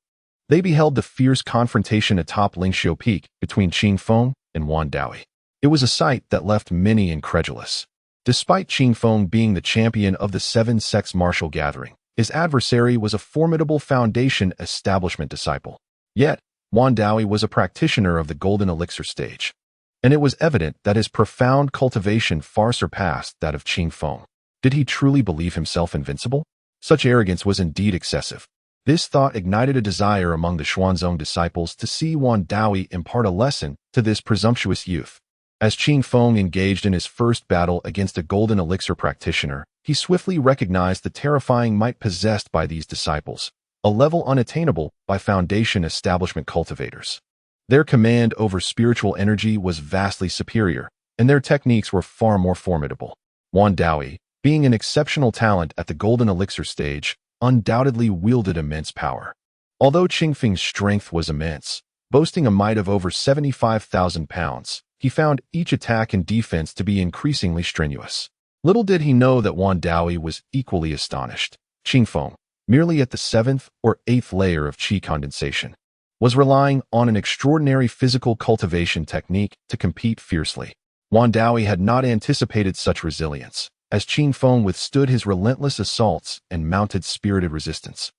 they beheld the fierce confrontation atop Lingxiu Peak between Qingfeng and Wan Daoyi. It was a sight that left many incredulous. Despite Qingfeng being the champion of the seven sects martial gathering, his adversary was a formidable Foundation establishment disciple. Yet, Wan Daoyi was a practitioner of the Golden Elixir stage, and it was evident that his profound cultivation far surpassed that of Qingfeng. Did he truly believe himself invincible? Such arrogance was indeed excessive. This thought ignited a desire among the Xuanzong disciples to see Wan Daoyi impart a lesson to this presumptuous youth. As Qingfeng engaged in his first battle against a Golden Elixir practitioner, he swiftly recognized the terrifying might possessed by these disciples, a level unattainable by Foundation establishment cultivators. Their command over spiritual energy was vastly superior, and their techniques were far more formidable. Wan Daoyi, being an exceptional talent at the Golden Elixir stage, undoubtedly wielded immense power. Although Qingfeng's strength was immense, boasting a might of over 75,000 pounds, he found each attack and defense to be increasingly strenuous. Little did he know that Wan Daoyi was equally astonished. Qingfeng, merely at the 7th or 8th layer of qi condensation, was relying on an extraordinary physical cultivation technique to compete fiercely. Wan Daoyi had not anticipated such resilience, as Qingfeng withstood his relentless assaults and mounted spirited resistance,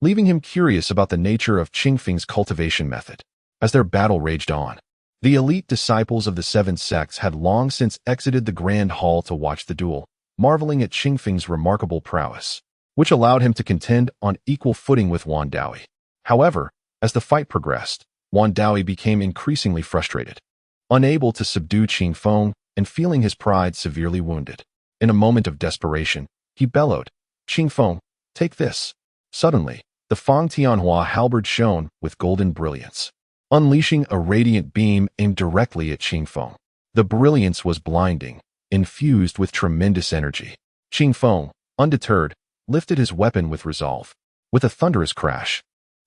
leaving him curious about the nature of Qingfeng's cultivation method. As their battle raged on, the elite disciples of the seven sects had long since exited the grand hall to watch the duel, marveling at Qingfeng's remarkable prowess, which allowed him to contend on equal footing with Wan Daoyi. However, as the fight progressed, Wan Daoyi became increasingly frustrated, unable to subdue Qingfeng and feeling his pride severely wounded. In a moment of desperation, he bellowed, "Qingfeng, take this." Suddenly, the Feng Tianhua halberd shone with golden brilliance. unleashing a radiant beam aimed directly at Qingfeng. The brilliance was blinding, infused with tremendous energy. Qingfeng, undeterred, lifted his weapon with resolve. With a thunderous crash,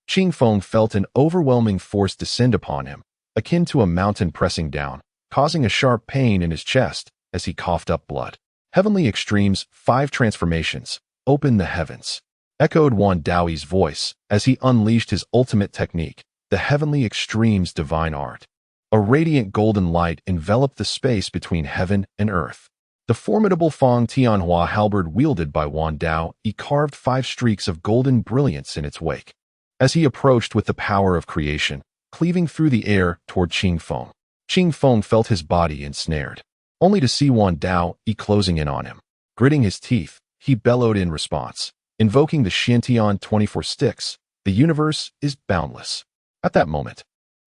Qingfeng felt an overwhelming force descend upon him, akin to a mountain pressing down, causing a sharp pain in his chest as he coughed up blood. Heavenly Extremes 5 Transformations, Open the Heavens, echoed Wan Daoyi's voice as he unleashed his ultimate technique, the Heavenly Extremes Divine Art. A radiant golden light enveloped the space between heaven and earth. The formidable Feng Tianhua halberd wielded by Wan Daoyi carved 5 streaks of golden brilliance in its wake. As he approached with the power of creation, cleaving through the air toward Qingfeng, Qingfeng felt his body ensnared, only to see Wan Daoyi closing in on him. Gritting his teeth, he bellowed in response, invoking the Xiantian 24 sticks, the universe is boundless. At that moment,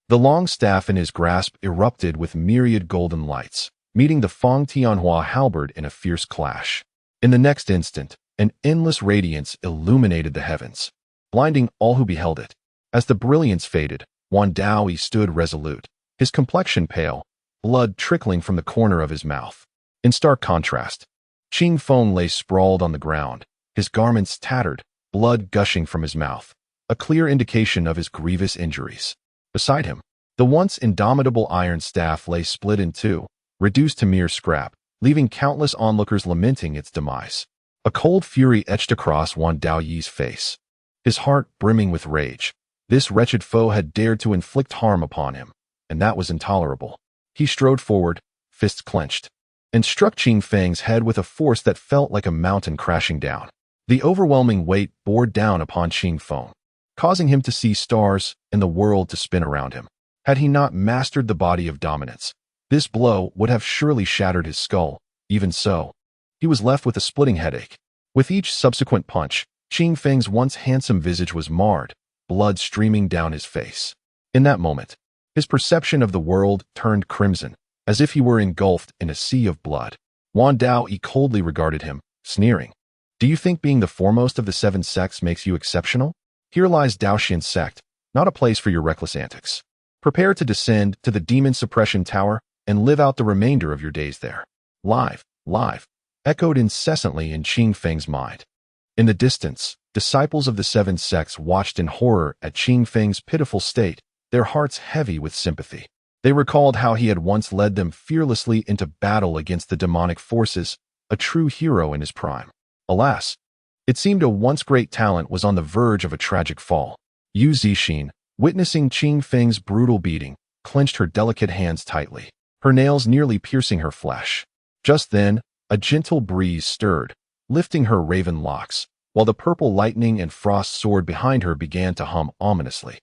the long staff in his grasp erupted with myriad golden lights, meeting the Feng Tianhua halberd in a fierce clash. In the next instant, an endless radiance illuminated the heavens, blinding all who beheld it. As the brilliance faded, Wan Daoyi stood resolute, his complexion pale, blood trickling from the corner of his mouth. In stark contrast, Qingfeng lay sprawled on the ground, his garments tattered, blood gushing from his mouth, a clear indication of his grievous injuries. Beside him, the once indomitable iron staff lay split in two, reduced to mere scrap, leaving countless onlookers lamenting its demise. A cold fury etched across Wan Daoyi's face, his heart brimming with rage. This wretched foe had dared to inflict harm upon him, and that was intolerable. He strode forward, fists clenched, and struck Qingfeng's head with a force that felt like a mountain crashing down. The overwhelming weight bore down upon Qingfeng, causing him to see stars and the world to spin around him. Had he not mastered the body of dominance, this blow would have surely shattered his skull. Even so, he was left with a splitting headache. With each subsequent punch, Qingfeng's once handsome visage was marred, blood streaming down his face. In that moment, his perception of the world turned crimson, as if he were engulfed in a sea of blood. Wan Daoyi coldly regarded him, sneering. Do you think being the foremost of the 7 sects makes you exceptional? Here lies Daoxian's sect, not a place for your reckless antics. Prepare to descend to the demon suppression tower and live out the remainder of your days there. Live, echoed incessantly in Qingfeng's mind. In the distance, disciples of the 7 sects watched in horror at Qingfeng's pitiful state, their hearts heavy with sympathy. They recalled how he had once led them fearlessly into battle against the demonic forces, a true hero in his prime. Alas, it seemed a once great talent was on the verge of a tragic fall. Yu Zixin, witnessing Qingfeng's brutal beating, clenched her delicate hands tightly, her nails nearly piercing her flesh. Just then, a gentle breeze stirred, lifting her raven locks, while the purple lightning and frost sword behind her began to hum ominously.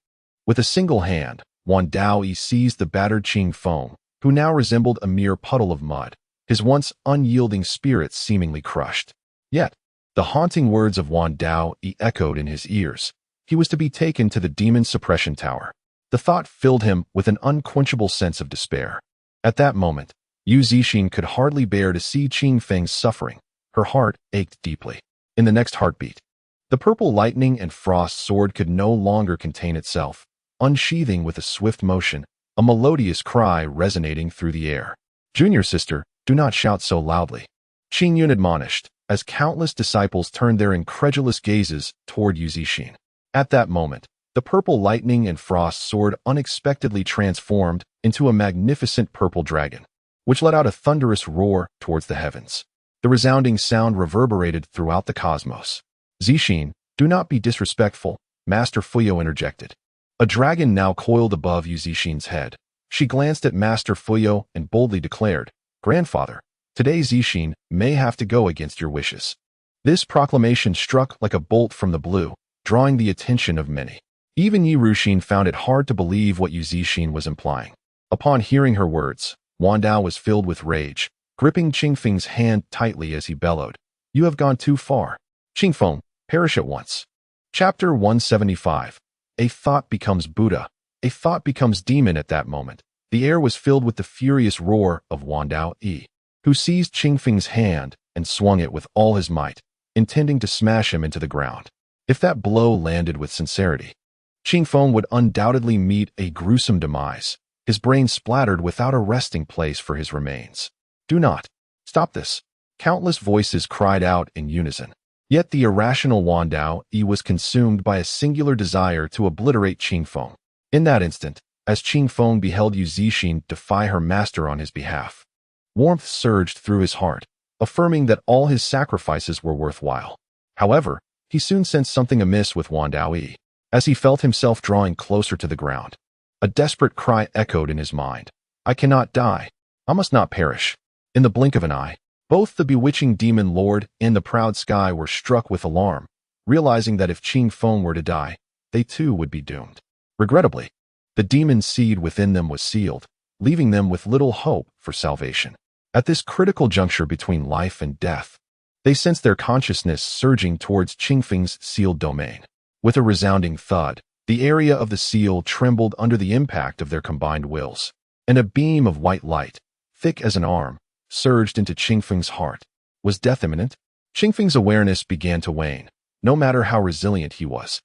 With a single hand, Wan Daoyi seized the battered Qingfeng, who now resembled a mere puddle of mud, his once unyielding spirit seemingly crushed. Yet, the haunting words of Wan Daoyi echoed in his ears. He was to be taken to the demon suppression tower. The thought filled him with an unquenchable sense of despair. At that moment, Yu Zixin could hardly bear to see Qingfeng's suffering. Her heart ached deeply. In the next heartbeat, the purple lightning and frost sword could no longer contain itself, unsheathing with a swift motion, a melodious cry resonating through the air. Junior sister, do not shout so loudly, Qingyun admonished, as countless disciples turned their incredulous gazes toward Yu Zixin. At that moment, the purple lightning and frost sword unexpectedly transformed into a magnificent purple dragon, which let out a thunderous roar towards the heavens. The resounding sound reverberated throughout the cosmos. Zixin, do not be disrespectful, Master Fuyo interjected. A dragon now coiled above Yu Zixin's head. She glanced at Master Fuyo and boldly declared, Grandfather, today Zixin may have to go against your wishes. This proclamation struck like a bolt from the blue, drawing the attention of many. Even Yi Ruxin found it hard to believe what Yu Zixin was implying. Upon hearing her words, Wan Dao was filled with rage, gripping Qingfeng's hand tightly as he bellowed, You have gone too far. Qingfeng, perish at once. Chapter 175. A thought becomes Buddha. A thought becomes demon at that moment. The air was filled with the furious roar of Wan Daoyi, who seized Qingfeng's hand and swung it with all his might, intending to smash him into the ground. If that blow landed with sincerity, Qing Feng would undoubtedly meet a gruesome demise, his brain splattered without a resting place for his remains. Do not. Stop this. Countless voices cried out in unison. Yet the irrational Wan Dao was consumed by a singular desire to obliterate Qing Feng. In that instant, as Qing Feng beheld Yu Zixin defy her master on his behalf, warmth surged through his heart, affirming that all his sacrifices were worthwhile. However, he soon sensed something amiss with Wan Dao. As he felt himself drawing closer to the ground, a desperate cry echoed in his mind. I cannot die. I must not perish. In the blink of an eye, both the bewitching demon lord and the proud sky were struck with alarm, realizing that if Qing Feng were to die, they too would be doomed. Regrettably, the demon seed within them was sealed, leaving them with little hope for salvation. At this critical juncture between life and death, they sensed their consciousness surging towards Qing Feng's sealed domain. With a resounding thud, the area of the seal trembled under the impact of their combined wills, and a beam of white light, thick as an arm, surged into Qing Feng's heart. Was death imminent? Qing Feng's awareness began to wane, no matter how resilient he was.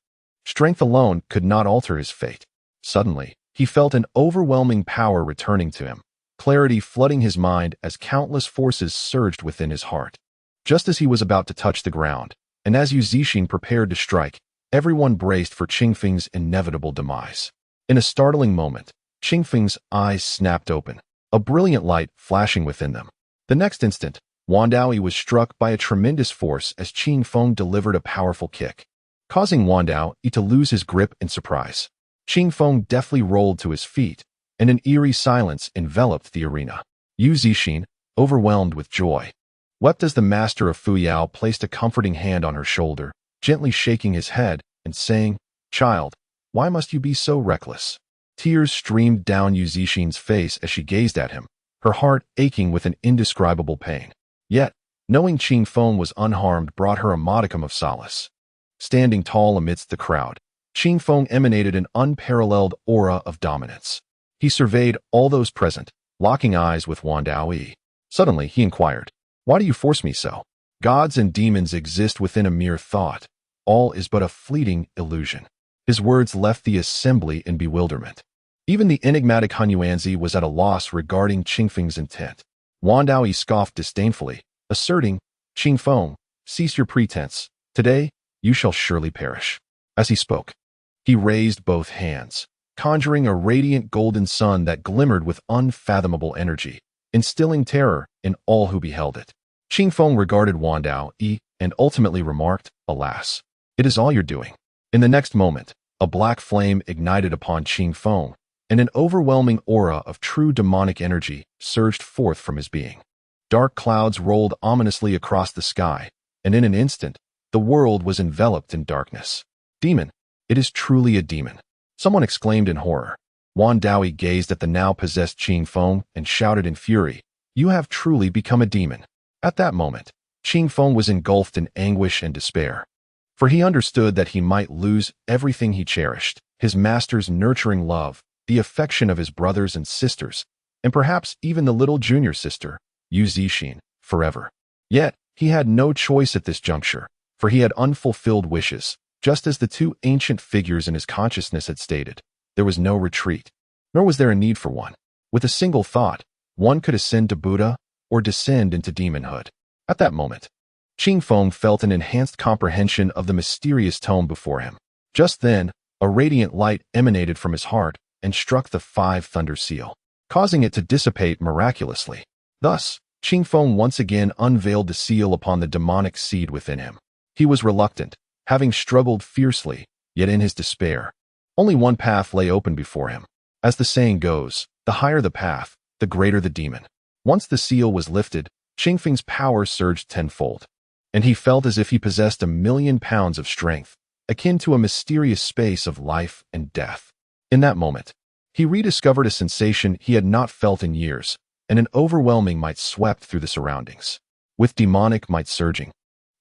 Strength alone could not alter his fate. Suddenly, he felt an overwhelming power returning to him, clarity flooding his mind as countless forces surged within his heart. Just as he was about to touch the ground, and as Yu Zixin prepared to strike, everyone braced for Qing Feng's inevitable demise. In a startling moment, Qing Feng's eyes snapped open, a brilliant light flashing within them. The next instant, Wan Dao was struck by a tremendous force as Qing Feng delivered a powerful kick, causing Wan Dao to lose his grip in surprise. Qing Feng deftly rolled to his feet, and an eerie silence enveloped the arena. Yu Zixin, overwhelmed with joy, wept as the master of Fuyao placed a comforting hand on her shoulder, gently shaking his head and saying, "Child, why must you be so reckless?" Tears streamed down Yu Zixin's face as she gazed at him, her heart aching with an indescribable pain. Yet, knowing Qing Feng was unharmed brought her a modicum of solace. Standing tall amidst the crowd, Qing Feng emanated an unparalleled aura of dominance. He surveyed all those present, locking eyes with Wan Dao. Suddenly, he inquired, "Why do you force me so? Gods and demons exist within a mere thought. All is but a fleeting illusion." His words left the assembly in bewilderment. Even the enigmatic Han Yuanzi was at a loss regarding Qing Feng's intent. Wan Dao scoffed disdainfully, asserting, "Qing Feng, cease your pretense. Today, you shall surely perish." As he spoke, he raised both hands, conjuring a radiant golden sun that glimmered with unfathomable energy, instilling terror in all who beheld it. Qing Feng regarded Wan Dao and ultimately remarked, "Alas, it is all you're doing." In the next moment, a black flame ignited upon Qing Feng, and an overwhelming aura of true demonic energy surged forth from his being. Dark clouds rolled ominously across the sky, and in an instant, the world was enveloped in darkness. "Demon! It is truly a demon!" Someone exclaimed in horror. Wan Dao gazed at the now possessed Qing Feng and shouted in fury, "You have truly become a demon." At that moment, Qing Feng was engulfed in anguish and despair, for he understood that he might lose everything he cherished, his master's nurturing love, the affection of his brothers and sisters, and perhaps even the little junior sister, Yu Zixin, forever. Yet, he had no choice at this juncture, for he had unfulfilled wishes, just as the two ancient figures in his consciousness had stated. There was no retreat, nor was there a need for one. With a single thought, one could ascend to Buddha or descend into demonhood. At that moment, Qing Feng felt an enhanced comprehension of the mysterious tome before him. Just then, a radiant light emanated from his heart and struck the 5 thunder seal, causing it to dissipate miraculously. Thus, Qing Feng once again unveiled the seal upon the demonic seed within him. He was reluctant, having struggled fiercely, yet in his despair, only one path lay open before him. As the saying goes, the higher the path, the greater the demon. Once the seal was lifted, Qing Feng's power surged tenfold, and he felt as if he possessed 1,000,000 pounds of strength, akin to a mysterious space of life and death. In that moment, he rediscovered a sensation he had not felt in years, and an overwhelming might swept through the surroundings. With demonic might surging,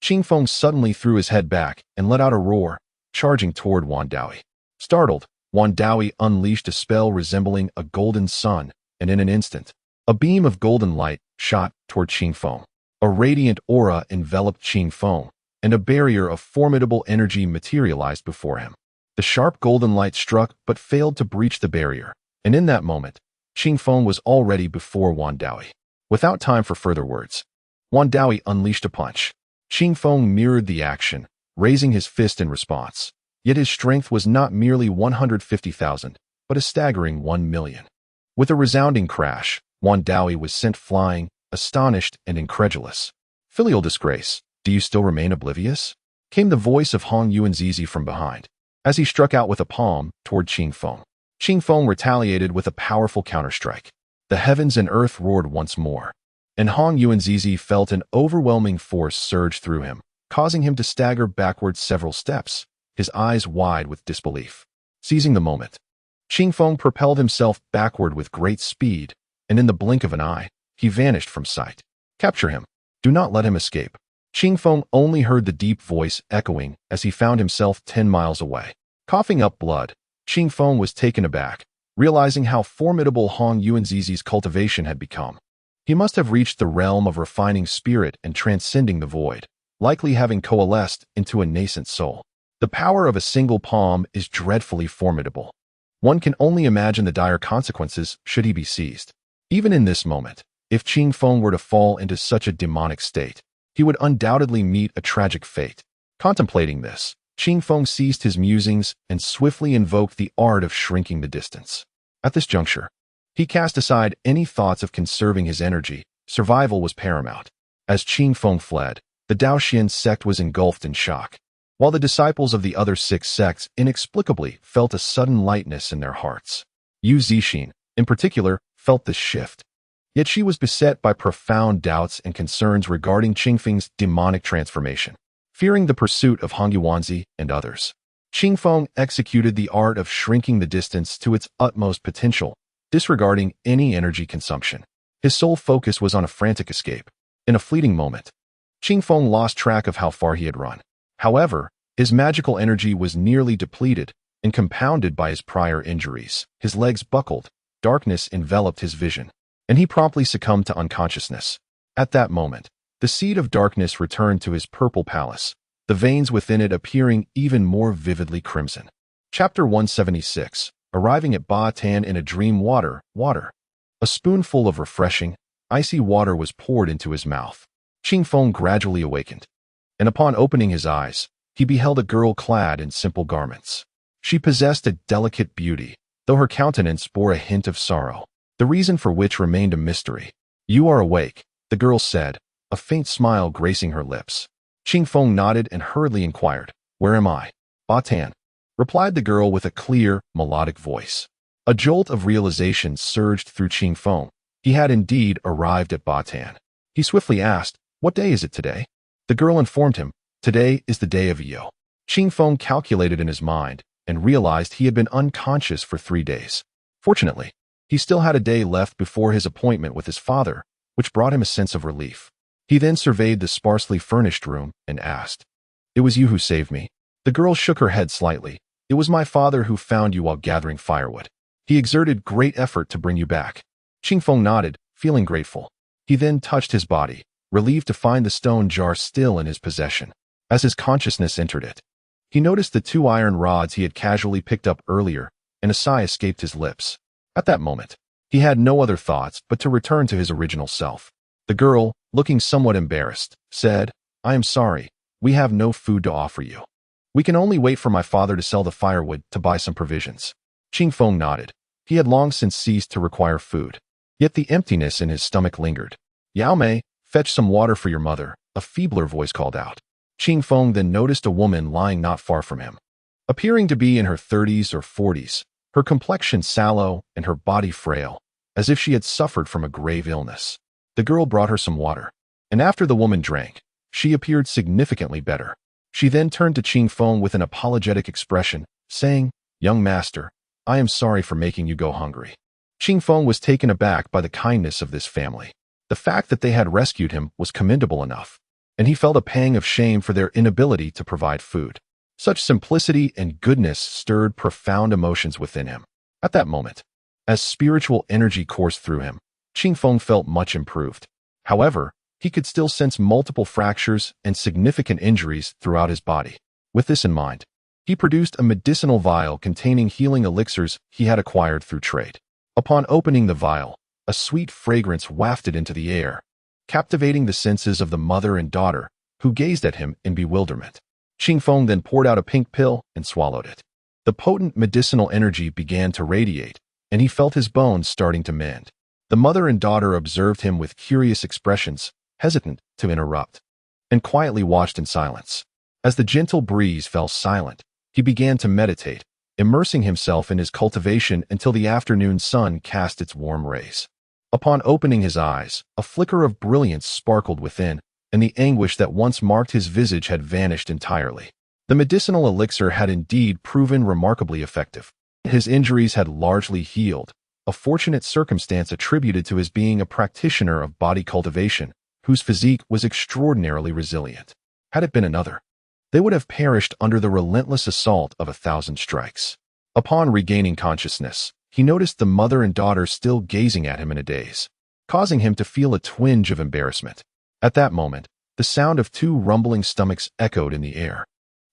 Qing Feng suddenly threw his head back and let out a roar, charging toward Wan Dao. Startled, Wan Dao unleashed a spell resembling a golden sun, and in an instant, a beam of golden light shot toward Qing Feng. A radiant aura enveloped Qing Feng, and a barrier of formidable energy materialized before him. The sharp golden light struck but failed to breach the barrier, and in that moment, Qing Feng was already before Wan Daoyi. Without time for further words, Wan Daoyi unleashed a punch. Qing Feng mirrored the action, raising his fist in response. Yet his strength was not merely 150,000, but a staggering 1,000,000. With a resounding crash, Wan Daoyi was sent flying, astonished and incredulous. Filial disgrace, do you still remain oblivious? Came the voice of Hong Yuanzizi from behind, as he struck out with a palm toward Qing Feng. Qing Feng retaliated with a powerful counterstrike. The heavens and earth roared once more, and Hong Yuanzizi felt an overwhelming force surge through him, causing him to stagger backwards several steps, his eyes wide with disbelief. Seizing the moment, Qing Feng propelled himself backward with great speed, and in the blink of an eye, he vanished from sight. Capture him. Do not let him escape. Qing Feng only heard the deep voice echoing as he found himself 10 miles away. Coughing up blood, Qing Feng was taken aback, realizing how formidable Hong Yuanzizi's cultivation had become. He must have reached the realm of refining spirit and transcending the void, likely having coalesced into a nascent soul. The power of a single palm is dreadfully formidable. One can only imagine the dire consequences should he be seized. Even in this moment, if Qing Feng were to fall into such a demonic state, he would undoubtedly meet a tragic fate. Contemplating this, Qing Feng ceased his musings and swiftly invoked the art of shrinking the distance. At this juncture, he cast aside any thoughts of conserving his energy. Survival was paramount. As Qing Feng fled, the Daoxian sect was engulfed in shock, while the disciples of the other 6 sects inexplicably felt a sudden lightness in their hearts. Yu Zixin, in particular, felt this shift. Yet she was beset by profound doubts and concerns regarding Qing Feng's demonic transformation. Fearing the pursuit of Hong Yuanzi and others, Qing Feng executed the art of shrinking the distance to its utmost potential, disregarding any energy consumption. His sole focus was on a frantic escape. In a fleeting moment, Qing Feng lost track of how far he had run. However, his magical energy was nearly depleted and compounded by his prior injuries. His legs buckled, darkness enveloped his vision, and he promptly succumbed to unconsciousness. At that moment, the seed of darkness returned to his purple palace, the veins within it appearing even more vividly crimson. Chapter 176. Arriving at Ba Tan in a dream. Water. A spoonful of refreshing, icy water was poured into his mouth. Qing Feng gradually awakened, and upon opening his eyes, he beheld a girl clad in simple garments. She possessed a delicate beauty, though her countenance bore a hint of sorrow, the reason for which remained a mystery. You are awake, the girl said, a faint smile gracing her lips. Qing Feng nodded and hurriedly inquired, Where am I? Ba Tan, replied the girl with a clear, melodic voice. A jolt of realization surged through Qing Feng. He had indeed arrived at Ba Tan. He swiftly asked, What day is it today? The girl informed him, Today is the day of Yo. Qing Feng calculated in his mind and realized he had been unconscious for 3 days. Fortunately, he still had a day left before his appointment with his father, which brought him a sense of relief. He then surveyed the sparsely furnished room and asked, It was you who saved me? The girl shook her head slightly. It was my father who found you while gathering firewood. He exerted great effort to bring you back. Qing Feng nodded, feeling grateful. He then touched his body, relieved to find the stone jar still in his possession. As his consciousness entered it, he noticed the 2 iron rods he had casually picked up earlier, and a sigh escaped his lips. At that moment, he had no other thoughts but to return to his original self. The girl, looking somewhat embarrassed, said, I am sorry, we have no food to offer you. We can only wait for my father to sell the firewood to buy some provisions. Qing Feng nodded. He had long since ceased to require food. Yet the emptiness in his stomach lingered. Yao Mei, fetch some water for your mother, a feebler voice called out. Qing Feng then noticed a woman lying not far from him. Appearing to be in her 30s or 40s, her complexion sallow and her body frail, as if she had suffered from a grave illness. The girl brought her some water, and after the woman drank, she appeared significantly better. She then turned to Qing Feng with an apologetic expression, saying, Young master, I am sorry for making you go hungry. Qing Feng was taken aback by the kindness of this family. The fact that they had rescued him was commendable enough, and he felt a pang of shame for their inability to provide food. Such simplicity and goodness stirred profound emotions within him. At that moment, as spiritual energy coursed through him, Qing Feng felt much improved. However, he could still sense multiple fractures and significant injuries throughout his body. With this in mind, He produced a medicinal vial containing healing elixirs he had acquired through trade. Upon opening the vial, a sweet fragrance wafted into the air, captivating the senses of the mother and daughter, who gazed at him in bewilderment. Qingfeng then poured out a pink pill and swallowed it. The potent medicinal energy began to radiate, and he felt his bones starting to mend. The mother and daughter observed him with curious expressions, hesitant to interrupt, and quietly watched in silence. As the gentle breeze fell silent, he began to meditate, immersing himself in his cultivation until the afternoon sun cast its warm rays. Upon opening his eyes, a flicker of brilliance sparkled within, and the anguish that once marked his visage had vanished entirely. The medicinal elixir had indeed proven remarkably effective. His injuries had largely healed, a fortunate circumstance attributed to his being a practitioner of body cultivation, whose physique was extraordinarily resilient. Had it been another, they would have perished under the relentless assault of 1,000 strikes. Upon regaining consciousness, he noticed the mother and daughter still gazing at him in a daze, causing him to feel a twinge of embarrassment. At that moment, the sound of 2 rumbling stomachs echoed in the air,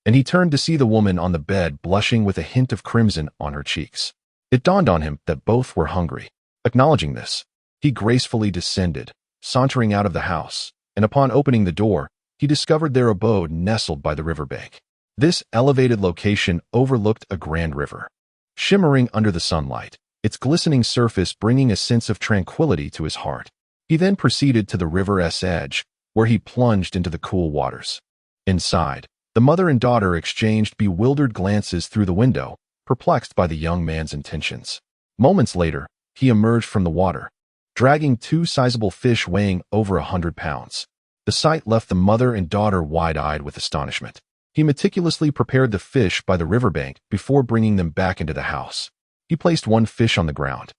and he turned to see the woman on the bed blushing with a hint of crimson on her cheeks. It dawned on him that both were hungry. Acknowledging this, he gracefully descended, sauntering out of the house, and upon opening the door, he discovered their abode nestled by the riverbank. This elevated location overlooked a grand river, shimmering under the sunlight, its glistening surface bringing a sense of tranquility to his heart. He then proceeded to the river's edge, where he plunged into the cool waters. Inside, the mother and daughter exchanged bewildered glances through the window, perplexed by the young man's intentions. Moments later, he emerged from the water, dragging 2 sizable fish weighing over 100 pounds. The sight left the mother and daughter wide-eyed with astonishment. He meticulously prepared the fish by the riverbank before bringing them back into the house. He placed 1 fish on the ground,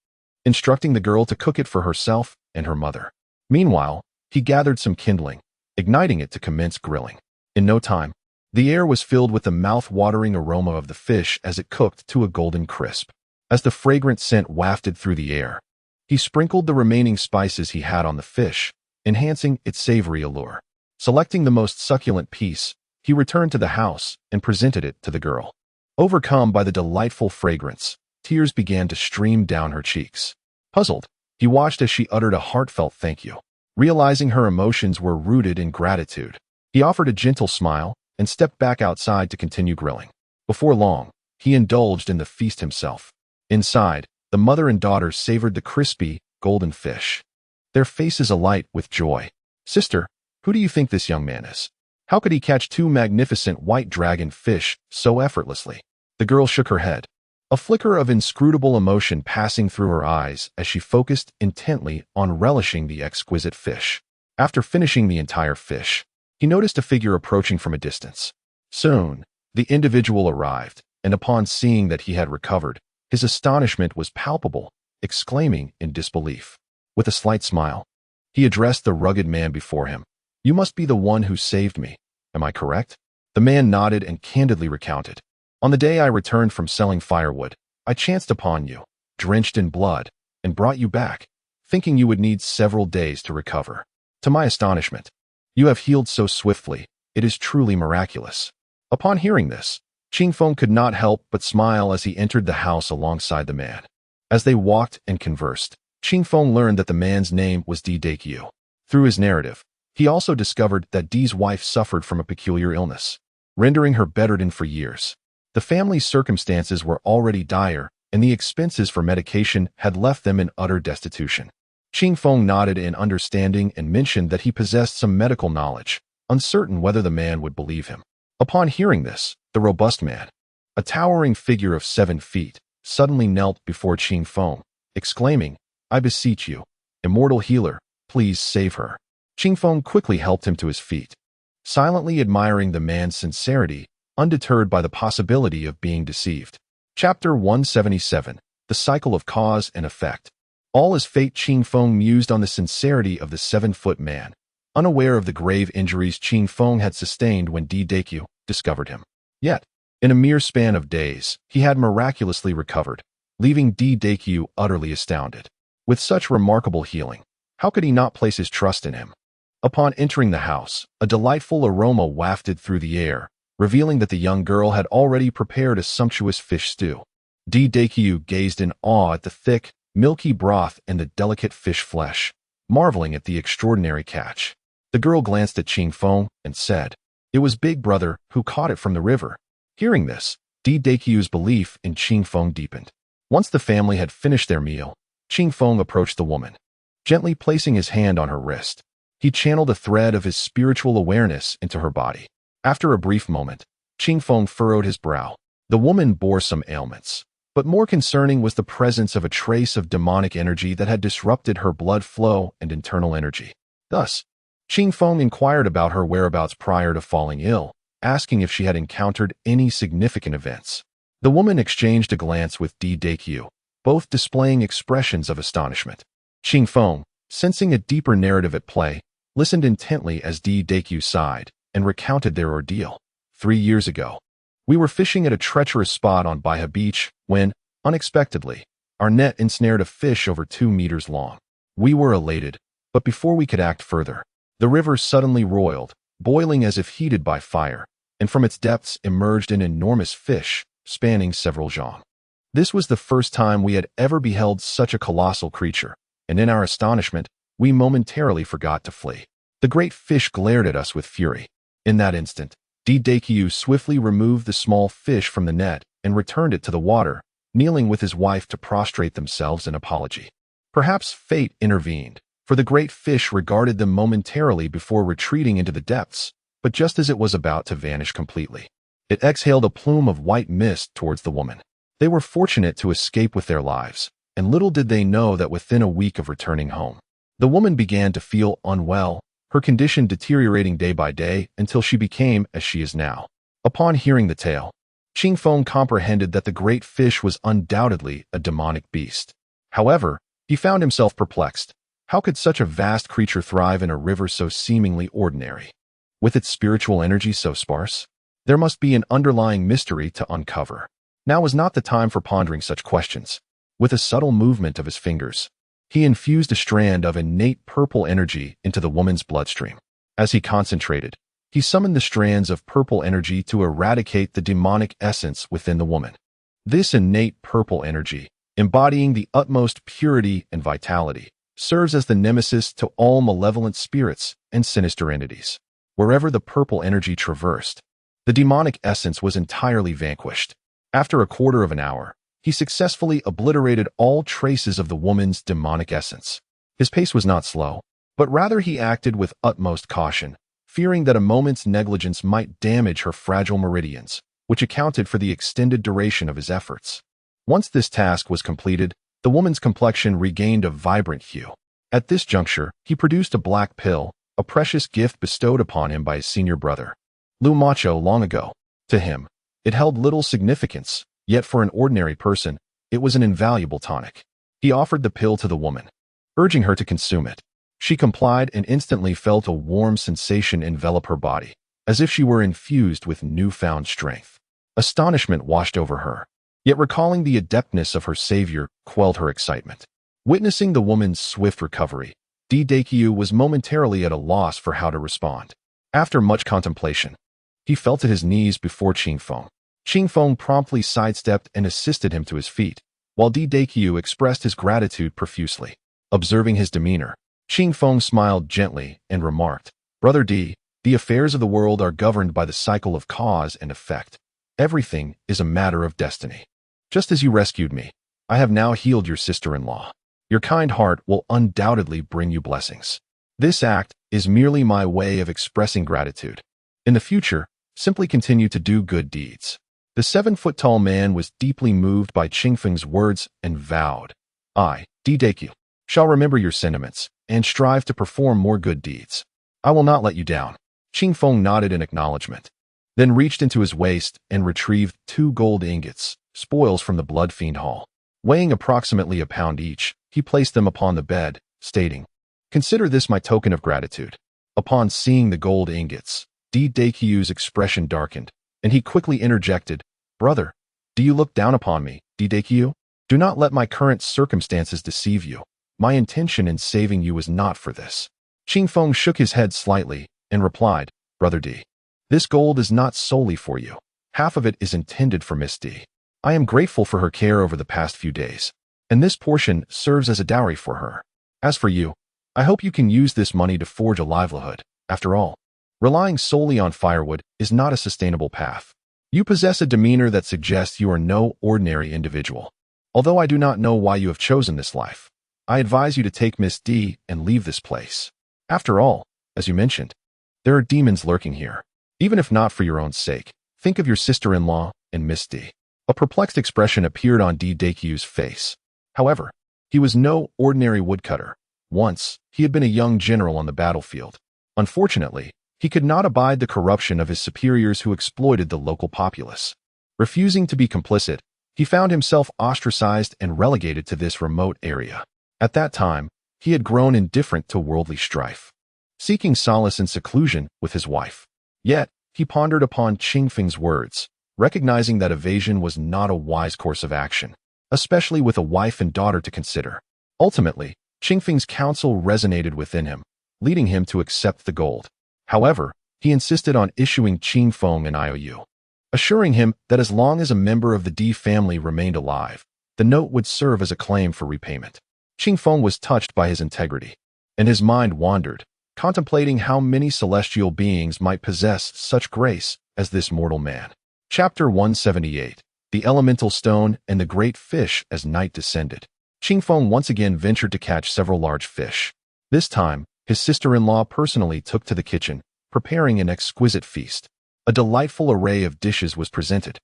instructing the girl to cook it for herself and her mother. Meanwhile, he gathered some kindling, igniting it to commence grilling. In no time, the air was filled with the mouth-watering aroma of the fish as it cooked to a golden crisp. As the fragrant scent wafted through the air, he sprinkled the remaining spices he had on the fish, enhancing its savory allure. Selecting the most succulent piece, he returned to the house and presented it to the girl. Overcome by the delightful fragrance, tears began to stream down her cheeks. Puzzled, he watched as she uttered a heartfelt thank you. Realizing her emotions were rooted in gratitude, he offered a gentle smile and stepped back outside to continue grilling. Before long, he indulged in the feast himself. Inside, the mother and daughter savored the crispy, golden fish, their faces alight with joy. "Sister, who do you think this young man is? How could he catch 2 magnificent white dragon fish so effortlessly?" The girl shook her head, a flicker of inscrutable emotion passing through her eyes as she focused intently on relishing the exquisite fish. After finishing the entire fish, he noticed a figure approaching from a distance. Soon, the individual arrived, and upon seeing that he had recovered, his astonishment was palpable, exclaiming in disbelief. With a slight smile, he addressed the rugged man before him. "You must be the one who saved me, am I correct?" The man nodded and candidly recounted. "On the day I returned from selling firewood, I chanced upon you, drenched in blood, and brought you back, thinking you would need several days to recover. To my astonishment, you have healed so swiftly, it is truly miraculous." Upon hearing this, Qingfeng could not help but smile as he entered the house alongside the man. As they walked and conversed, Qingfeng learned that the man's name was Di Daqiu. Through his narrative, he also discovered that Di's wife suffered from a peculiar illness, rendering her bedridden for years. The family's circumstances were already dire, and the expenses for medication had left them in utter destitution. Qingfeng nodded in understanding and mentioned that he possessed some medical knowledge, uncertain whether the man would believe him. Upon hearing this, the robust man, a towering figure of 7 feet, suddenly knelt before Qingfeng, exclaiming, "I beseech you, immortal healer, please save her." Qingfeng quickly helped him to his feet, silently admiring the man's sincerity, undeterred by the possibility of being deceived. Chapter 177, The Cycle of Cause and Effect. All as fate, Qingfeng mused on the sincerity of the 7-foot man, unaware of the grave injuries Qingfeng had sustained when Di Daqiu discovered him. Yet, in a mere span of days, he had miraculously recovered, leaving Di Daqiu utterly astounded. With such remarkable healing, how could he not place his trust in him? Upon entering the house, a delightful aroma wafted through the air, revealing that the young girl had already prepared a sumptuous fish stew. Daikyu gazed in awe at the thick, milky broth and the delicate fish flesh, marveling at the extraordinary catch. The girl glanced at Qingfeng and said, "It was Big Brother who caught it from the river." Hearing this, Daikyu's belief in Qingfeng deepened. Once the family had finished their meal, Qingfeng approached the woman, gently placing his hand on her wrist. He channeled a thread of his spiritual awareness into her body. After a brief moment, Qingfeng furrowed his brow. The woman bore some ailments, but more concerning was the presence of a trace of demonic energy that had disrupted her blood flow and internal energy. Thus, Qingfeng inquired about her whereabouts prior to falling ill, asking if she had encountered any significant events. The woman exchanged a glance with Daikyu, both displaying expressions of astonishment. Qingfeng, sensing a deeper narrative at play, listened intently as Daikyu sighed and recounted their ordeal. 3 years ago, we were fishing at a treacherous spot on Baiha Beach when, unexpectedly, our net ensnared a fish over 2 meters long. We were elated, but before we could act further, the river suddenly roiled, boiling as if heated by fire, and from its depths emerged an enormous fish, spanning several zhang. This was the first time we had ever beheld such a colossal creature, and in our astonishment, we momentarily forgot to flee. The great fish glared at us with fury. In that instant, Daikyu swiftly removed the small fish from the net and returned it to the water, kneeling with his wife to prostrate themselves in apology. Perhaps fate intervened, for the great fish regarded them momentarily before retreating into the depths, but just as it was about to vanish completely, it exhaled a plume of white mist towards the woman. They were fortunate to escape with their lives, and little did they know that within a week of returning home, the woman began to feel unwell, her condition deteriorating day by day until she became as she is now. Upon hearing the tale, Qingfeng comprehended that the great fish was undoubtedly a demonic beast. However, he found himself perplexed. How could such a vast creature thrive in a river so seemingly ordinary? With its spiritual energy so sparse, there must be an underlying mystery to uncover. Now was not the time for pondering such questions. With a subtle movement of his fingers, he infused a strand of innate purple energy into the woman's bloodstream. As he concentrated, he summoned the strands of purple energy to eradicate the demonic essence within the woman. This innate purple energy, embodying the utmost purity and vitality, serves as the nemesis to all malevolent spirits and sinister entities. Wherever the purple energy traversed, the demonic essence was entirely vanquished. After a quarter of an hour, he successfully obliterated all traces of the woman's demonic essence. His pace was not slow, but rather he acted with utmost caution, fearing that a moment's negligence might damage her fragile meridians, which accounted for the extended duration of his efforts. Once this task was completed, the woman's complexion regained a vibrant hue. At this juncture, he produced a black pill, a precious gift bestowed upon him by his senior brother, Lu Macho, long ago. To him, it held little significance, yet for an ordinary person, it was an invaluable tonic. He offered the pill to the woman, urging her to consume it. She complied and instantly felt a warm sensation envelop her body, as if she were infused with newfound strength. Astonishment washed over her, yet recalling the adeptness of her savior quelled her excitement. Witnessing the woman's swift recovery, Daikyu was momentarily at a loss for how to respond. After much contemplation, he fell to his knees before Qingfeng. Qingfeng promptly sidestepped and assisted him to his feet, while Daikyu expressed his gratitude profusely. Observing his demeanor, Qingfeng smiled gently and remarked, "Brother D, the affairs of the world are governed by the cycle of cause and effect. Everything is a matter of destiny. Just as you rescued me, I have now healed your sister-in-law. Your kind heart will undoubtedly bring you blessings. This act is merely my way of expressing gratitude. In the future, simply continue to do good deeds." The 7-foot-tall man was deeply moved by Qingfeng's words and vowed, "I, Daikyu, shall remember your sentiments and strive to perform more good deeds. I will not let you down." Qingfeng nodded in acknowledgement, then reached into his waist and retrieved 2 gold ingots, spoils from the Blood Fiend Hall. Weighing approximately a pound each, he placed them upon the bed, stating, "Consider this my token of gratitude." Upon seeing the gold ingots, Daikyu's expression darkened, and he quickly interjected, "Brother, do you look down upon me, Daikyu? Do not let my current circumstances deceive you. My intention in saving you was not for this." Qingfeng shook his head slightly and replied, "Brother D, This gold is not solely for you. Half of it is intended for Miss D. I am grateful for her care over the past few days, and this portion serves as a dowry for her. As for you, I hope you can use this money to forge a livelihood. After all, relying solely on firewood is not a sustainable path. You possess a demeanor that suggests you are no ordinary individual. Although I do not know why you have chosen this life, I advise you to take Miss D and leave this place. After all, as you mentioned, there are demons lurking here. Even if not for your own sake, think of your sister-in-law and Miss D. A perplexed expression appeared on D. Dakyu's face. However, he was no ordinary woodcutter. Once, he had been a young general on the battlefield. Unfortunately, he could not abide the corruption of his superiors who exploited the local populace. Refusing to be complicit, he found himself ostracized and relegated to this remote area. At that time, he had grown indifferent to worldly strife, seeking solace in seclusion with his wife. Yet, he pondered upon Qingfeng's words, recognizing that evasion was not a wise course of action, especially with a wife and daughter to consider. Ultimately, Qingfeng's counsel resonated within him, leading him to accept the gold. However, he insisted on issuing Qingfeng an IOU, assuring him that as long as a member of the D family remained alive, the note would serve as a claim for repayment. Qingfeng was touched by his integrity, and his mind wandered, contemplating how many celestial beings might possess such grace as this mortal man. Chapter 178, The Elemental Stone and the Great Fish. As night descended, Qingfeng once again ventured to catch several large fish. This time, his sister-in-law personally took to the kitchen, preparing an exquisite feast. A delightful array of dishes was presented,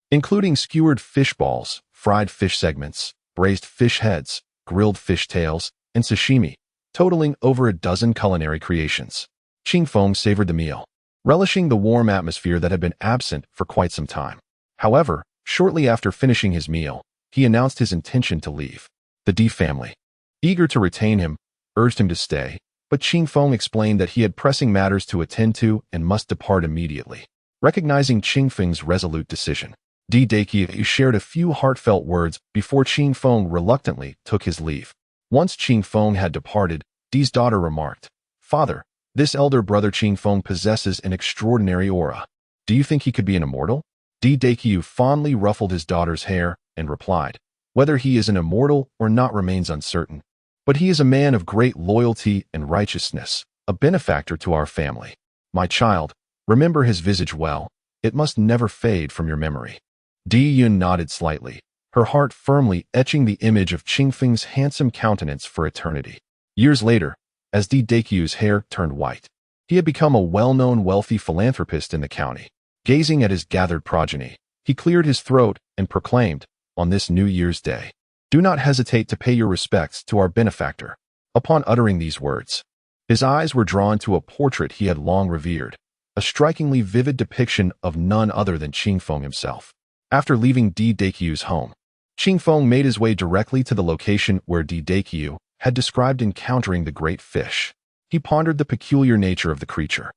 including skewered fish balls, fried fish segments, braised fish heads, grilled fish tails, and sashimi, totaling over a dozen culinary creations. Qingfeng savored the meal, relishing the warm atmosphere that had been absent for quite some time. However, shortly after finishing his meal, he announced his intention to leave. The D family, eager to retain him, urged him to stay, but Qingfeng explained that he had pressing matters to attend to and must depart immediately. Recognizing Qingfeng's resolute decision, D. Dakyu shared a few heartfelt words before Qingfeng reluctantly took his leave. Once Qingfeng had departed, Di's daughter remarked, "Father, this elder brother Qingfeng possesses an extraordinary aura. Do you think he could be an immortal?" D. Dakyu fondly ruffled his daughter's hair and replied, "Whether he is an immortal or not remains uncertain. But he is a man of great loyalty and righteousness, a benefactor to our family. My child, remember his visage well. It must never fade from your memory." Di Yun nodded slightly, her heart firmly etching the image of Qingfeng's handsome countenance for eternity. Years later, as Di Dakyu's hair turned white, he had become a well-known wealthy philanthropist in the county. Gazing at his gathered progeny, he cleared his throat and proclaimed, on this New Year's Day, "Do not hesitate to pay your respects to our benefactor." Upon uttering these words, his eyes were drawn to a portrait he had long revered, a strikingly vivid depiction of none other than Qingfeng himself. After leaving Di Dakyu's home, Qingfeng made his way directly to the location where Di Dakyu had described encountering the great fish. He pondered the peculiar nature of the creature.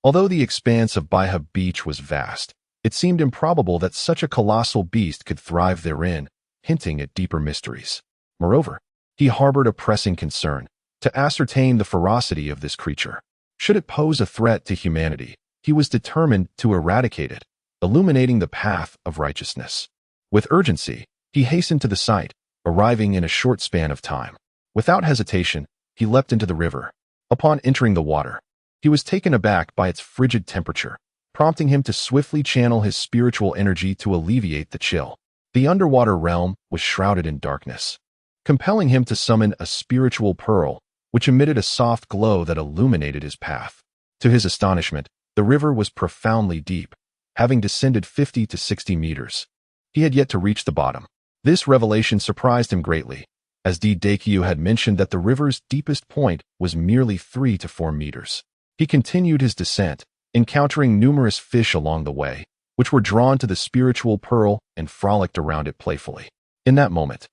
Although the expanse of Baihub Beach was vast, it seemed improbable that such a colossal beast could thrive therein, hinting at deeper mysteries. Moreover, he harbored a pressing concern to ascertain the ferocity of this creature. Should it pose a threat to humanity, he was determined to eradicate it, illuminating the path of righteousness. With urgency, he hastened to the site, arriving in a short span of time. Without hesitation, he leapt into the river. Upon entering the water, he was taken aback by its frigid temperature, prompting him to swiftly channel his spiritual energy to alleviate the chill. The underwater realm was shrouded in darkness, compelling him to summon a spiritual pearl, which emitted a soft glow that illuminated his path. To his astonishment, the river was profoundly deep, having descended 50 to 60 meters. He had yet to reach the bottom. This revelation surprised him greatly, as D. Dakyu had mentioned that the river's deepest point was merely 3 to 4 meters. He continued his descent, encountering numerous fish along the way, which were drawn to the spiritual pearl and frolicked around it playfully. In that moment,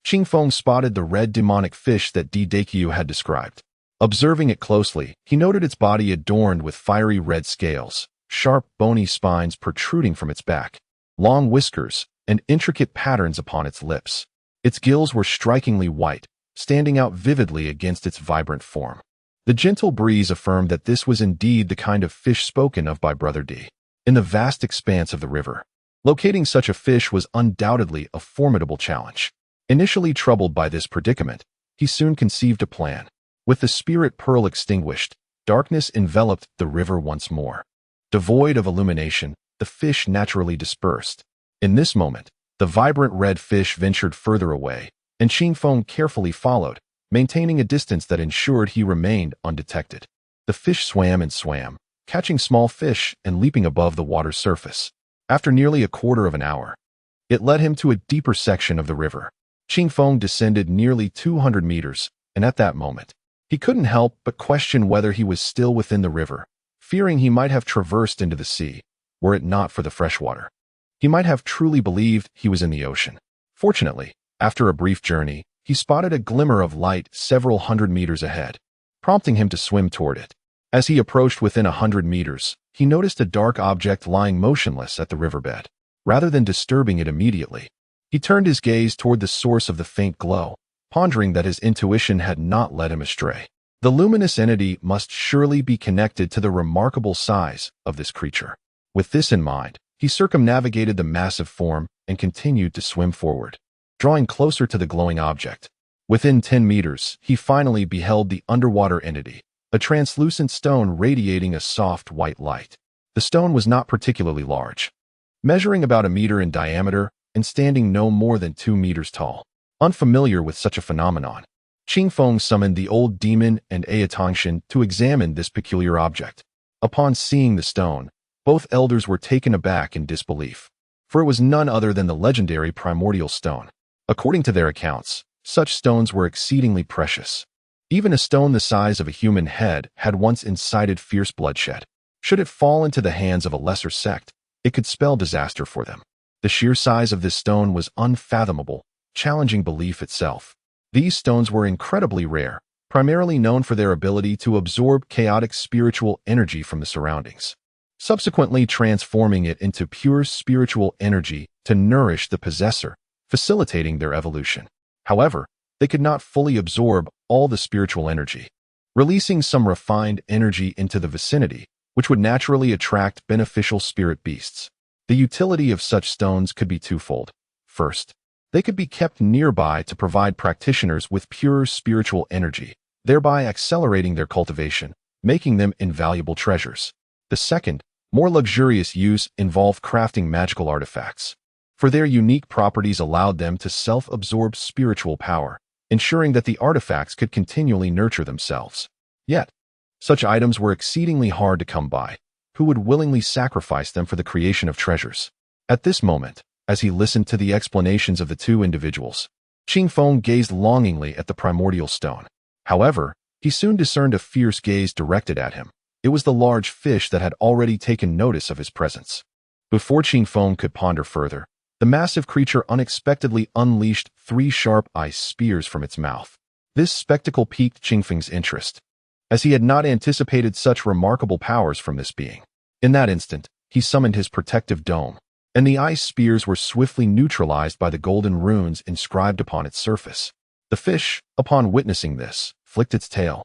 Qingfeng spotted the red demonic fish that D. Dakyu had described. Observing it closely, he noted its body adorned with fiery red scales, sharp bony spines protruding from its back, long whiskers, and intricate patterns upon its lips. Its gills were strikingly white, standing out vividly against its vibrant form. The gentle breeze affirmed that this was indeed the kind of fish spoken of by Brother D. In the vast expanse of the river, locating such a fish was undoubtedly a formidable challenge. Initially troubled by this predicament, he soon conceived a plan. With the spirit pearl extinguished, darkness enveloped the river once more. Devoid of illumination, the fish naturally dispersed. In this moment, the vibrant red fish ventured further away, and Qingfeng carefully followed, maintaining a distance that ensured he remained undetected. The fish swam and swam, catching small fish and leaping above the water's surface. After nearly a quarter of an hour, it led him to a deeper section of the river. Qingfeng descended nearly 200 meters, and at that moment, he couldn't help but question whether he was still within the river, fearing he might have traversed into the sea, were it not for the fresh water. He might have truly believed he was in the ocean. Fortunately, after a brief journey, he spotted a glimmer of light several hundred meters ahead, prompting him to swim toward it. As he approached within 100 meters, he noticed a dark object lying motionless at the riverbed. Rather than disturbing it immediately, he turned his gaze toward the source of the faint glow, pondering that his intuition had not led him astray. The luminous entity must surely be connected to the remarkable size of this creature. With this in mind, he circumnavigated the massive form and continued to swim forward, drawing closer to the glowing object. Within 10 meters, he finally beheld the underwater entity, a translucent stone radiating a soft white light. The stone was not particularly large, measuring about a meter in diameter and standing no more than 2 meters tall. Unfamiliar with such a phenomenon, Qingfeng summoned the old demon and Ayatangshan to examine this peculiar object. Upon seeing the stone, both elders were taken aback in disbelief, for it was none other than the legendary primordial stone. According to their accounts, such stones were exceedingly precious. Even a stone the size of a human head had once incited fierce bloodshed. Should it fall into the hands of a lesser sect, it could spell disaster for them. The sheer size of this stone was unfathomable, challenging belief itself. These stones were incredibly rare, primarily known for their ability to absorb chaotic spiritual energy from the surroundings, subsequently transforming it into pure spiritual energy to nourish the possessor, facilitating their evolution. However, they could not fully absorb all the spiritual energy, releasing some refined energy into the vicinity, which would naturally attract beneficial spirit beasts. The utility of such stones could be twofold. First, they could be kept nearby to provide practitioners with pure spiritual energy, thereby accelerating their cultivation, making them invaluable treasures. The second, more luxurious use involved crafting magical artifacts, for their unique properties allowed them to self-absorb spiritual power, ensuring that the artifacts could continually nurture themselves. Yet, such items were exceedingly hard to come by. Who would willingly sacrifice them for the creation of treasures? At this moment, as he listened to the explanations of the two individuals, Qingfeng gazed longingly at the primordial stone. However, he soon discerned a fierce gaze directed at him. It was the large fish that had already taken notice of his presence. Before Qingfeng could ponder further, the massive creature unexpectedly unleashed 3 sharp ice spears from its mouth. This spectacle piqued Qingfeng's interest, as he had not anticipated such remarkable powers from this being. In that instant, he summoned his protective dome, and the ice spears were swiftly neutralized by the golden runes inscribed upon its surface. The fish, upon witnessing this, flicked its tail,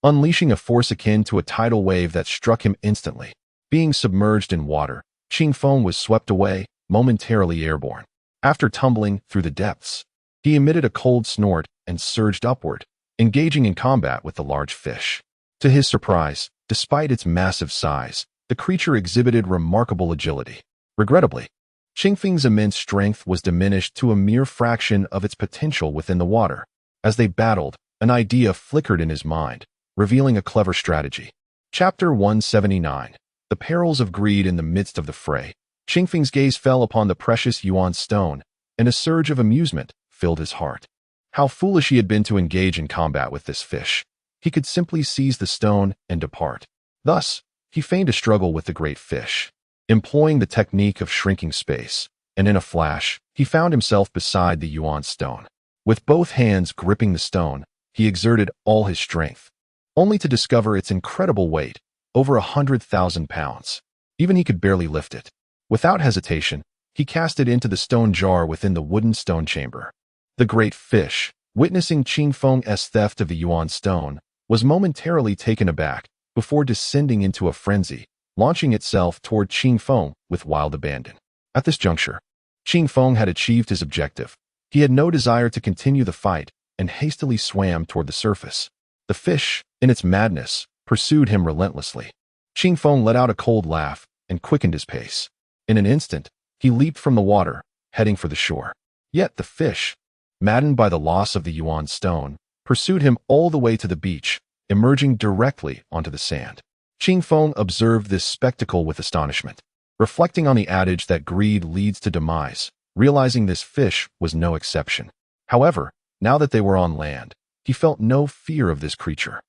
unleashing a force akin to a tidal wave that struck him instantly. Being submerged in water, Qingfeng was swept away, momentarily airborne. After tumbling through the depths, he emitted a cold snort and surged upward, engaging in combat with the large fish. To his surprise, despite its massive size, the creature exhibited remarkable agility. Regrettably, Qingfeng's immense strength was diminished to a mere fraction of its potential within the water. As they battled, an idea flickered in his mind, revealing a clever strategy. Chapter 179. The Perils of Greed. In the midst of the fray, Qingfeng's gaze fell upon the precious yuan stone, and a surge of amusement filled his heart. How foolish he had been to engage in combat with this fish. He could simply seize the stone and depart. Thus, he feigned a struggle with the great fish, employing the technique of shrinking space, and in a flash, he found himself beside the yuan stone. With both hands gripping the stone, he exerted all his strength, only to discover its incredible weight, over 100,000 pounds. Even he could barely lift it. Without hesitation, he cast it into the stone jar within the wooden stone chamber. The great fish, witnessing Qingfeng's theft of the yuan stone, was momentarily taken aback before descending into a frenzy, launching itself toward Qing Feng with wild abandon. At this juncture, Qing Feng had achieved his objective. He had no desire to continue the fight and hastily swam toward the surface. The fish, in its madness, pursued him relentlessly. Qing Feng let out a cold laugh and quickened his pace. In an instant, he leaped from the water, heading for the shore. Yet the fish, maddened by the loss of the Yuan stone, pursued him all the way to the beach, emerging directly onto the sand. Qing Feng observed this spectacle with astonishment, reflecting on the adage that greed leads to demise, realizing this fish was no exception. However, now that they were on land, he felt no fear of this creature.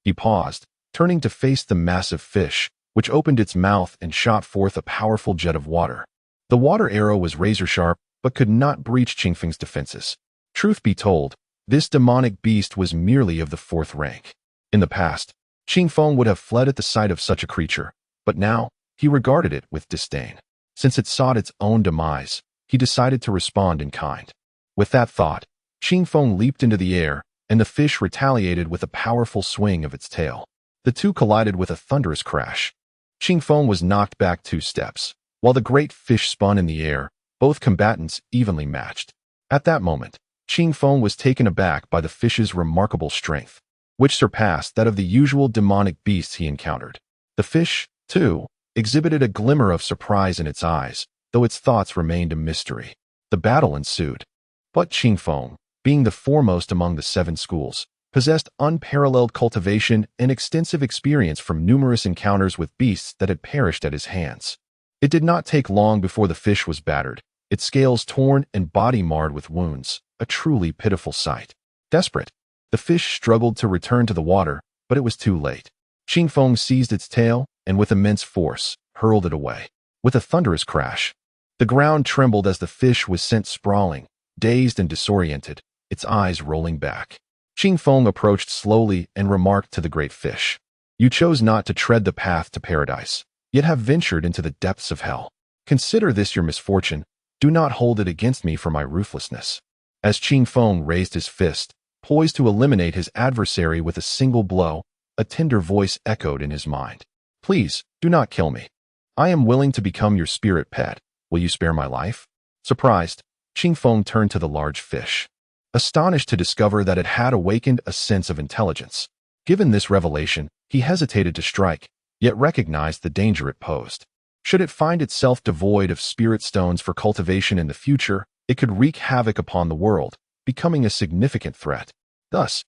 He paused, turning to face the massive fish, which opened its mouth and shot forth a powerful jet of water. The water arrow was razor-sharp, but could not breach Qing Feng's defenses. Truth be told, this demonic beast was merely of the 4th rank. In the past, Qing Feng would have fled at the sight of such a creature, but now he regarded it with disdain. Since it sought its own demise, he decided to respond in kind. With that thought, Qing Feng leaped into the air, and the fish retaliated with a powerful swing of its tail. The two collided with a thunderous crash. Qing Feng was knocked back 2 steps, while the great fish spun in the air, both combatants evenly matched. At that moment, Qing Feng was taken aback by the fish's remarkable strength, which surpassed that of the usual demonic beasts he encountered. The fish, too, exhibited a glimmer of surprise in its eyes, though its thoughts remained a mystery. The battle ensued. But Qing Feng, being the foremost among the 7 schools, possessed unparalleled cultivation and extensive experience from numerous encounters with beasts that had perished at his hands. It did not take long before the fish was battered, its scales torn and body marred with wounds, a truly pitiful sight. Desperate, the fish struggled to return to the water, but it was too late. Qing Feng seized its tail and with immense force hurled it away. With a thunderous crash, the ground trembled as the fish was sent sprawling, dazed and disoriented, its eyes rolling back. Qing Feng approached slowly and remarked to the great fish, "You chose not to tread the path to paradise, yet have ventured into the depths of hell. Consider this your misfortune. Do not hold it against me for my ruthlessness." As Qing Feng raised his fist, poised to eliminate his adversary with a single blow, a tender voice echoed in his mind. "Please, do not kill me. I am willing to become your spirit pet. Will you spare my life?" Surprised, Qing Feng turned to the large fish, astonished to discover that it had awakened a sense of intelligence. Given this revelation, he hesitated to strike, yet recognized the danger it posed. Should it find itself devoid of spirit stones for cultivation in the future, it could wreak havoc upon the world, becoming a significant threat. Thus,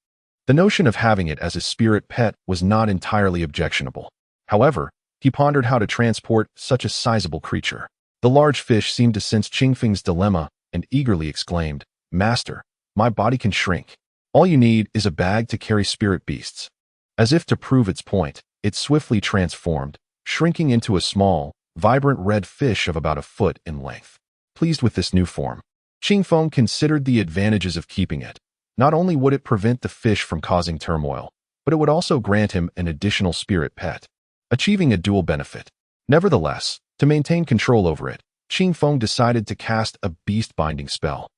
the notion of having it as a spirit pet was not entirely objectionable. However, he pondered how to transport such a sizable creature. The large fish seemed to sense Qing Feng's dilemma and eagerly exclaimed, "Master, my body can shrink. All you need is a bag to carry spirit beasts." As if to prove its point, it swiftly transformed, shrinking into a small, vibrant red fish of about a foot in length. Pleased with this new form, Qing Feng considered the advantages of keeping it. Not only would it prevent the fish from causing turmoil, but it would also grant him an additional spirit pet, achieving a dual benefit. Nevertheless, to maintain control over it, Qing Feng decided to cast a beast-binding spell.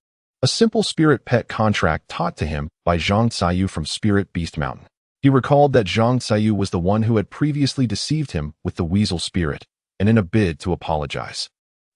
A simple spirit pet contract taught to him by Zhang Tsayu from Spirit Beast Mountain. He recalled that Zhang Tsayu was the one who had previously deceived him with the weasel spirit, and in a bid to apologize,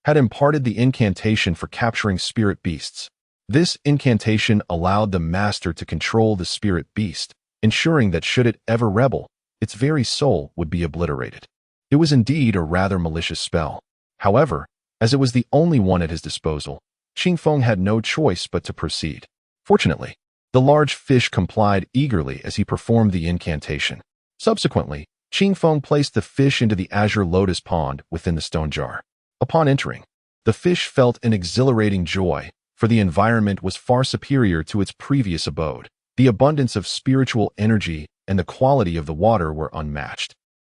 had imparted the incantation for capturing spirit beasts. This incantation allowed the master to control the spirit beast, ensuring that should it ever rebel, its very soul would be obliterated. It was indeed a rather malicious spell. However, as it was the only one at his disposal, Qing Feng had no choice but to proceed. Fortunately, the large fish complied eagerly as he performed the incantation. Subsequently, Qing Feng placed the fish into the azure lotus pond within the stone jar. Upon entering, the fish felt an exhilarating joy, for the environment was far superior to its previous abode. The abundance of spiritual energy and the quality of the water were unmatched.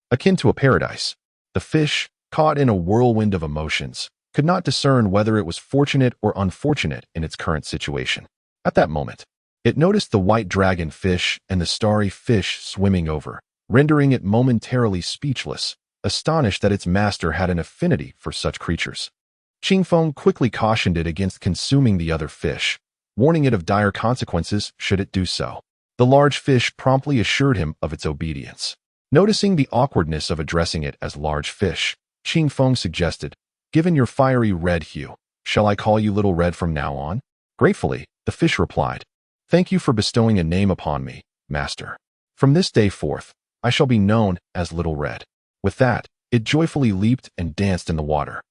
Akin to a paradise, the fish, caught in a whirlwind of emotions, could not discern whether it was fortunate or unfortunate in its current situation. At that moment, it noticed the white dragon fish and the starry fish swimming over, rendering it momentarily speechless, astonished that its master had an affinity for such creatures. Qing Feng quickly cautioned it against consuming the other fish, warning it of dire consequences should it do so. The large fish promptly assured him of its obedience. Noticing the awkwardness of addressing it as large fish, Qing Feng suggested, "Given your fiery red hue, shall I call you Little Red from now on?" Gratefully, the fish replied, "Thank you for bestowing a name upon me, master. From this day forth, I shall be known as Little Red." With that, it joyfully leaped and danced in the water.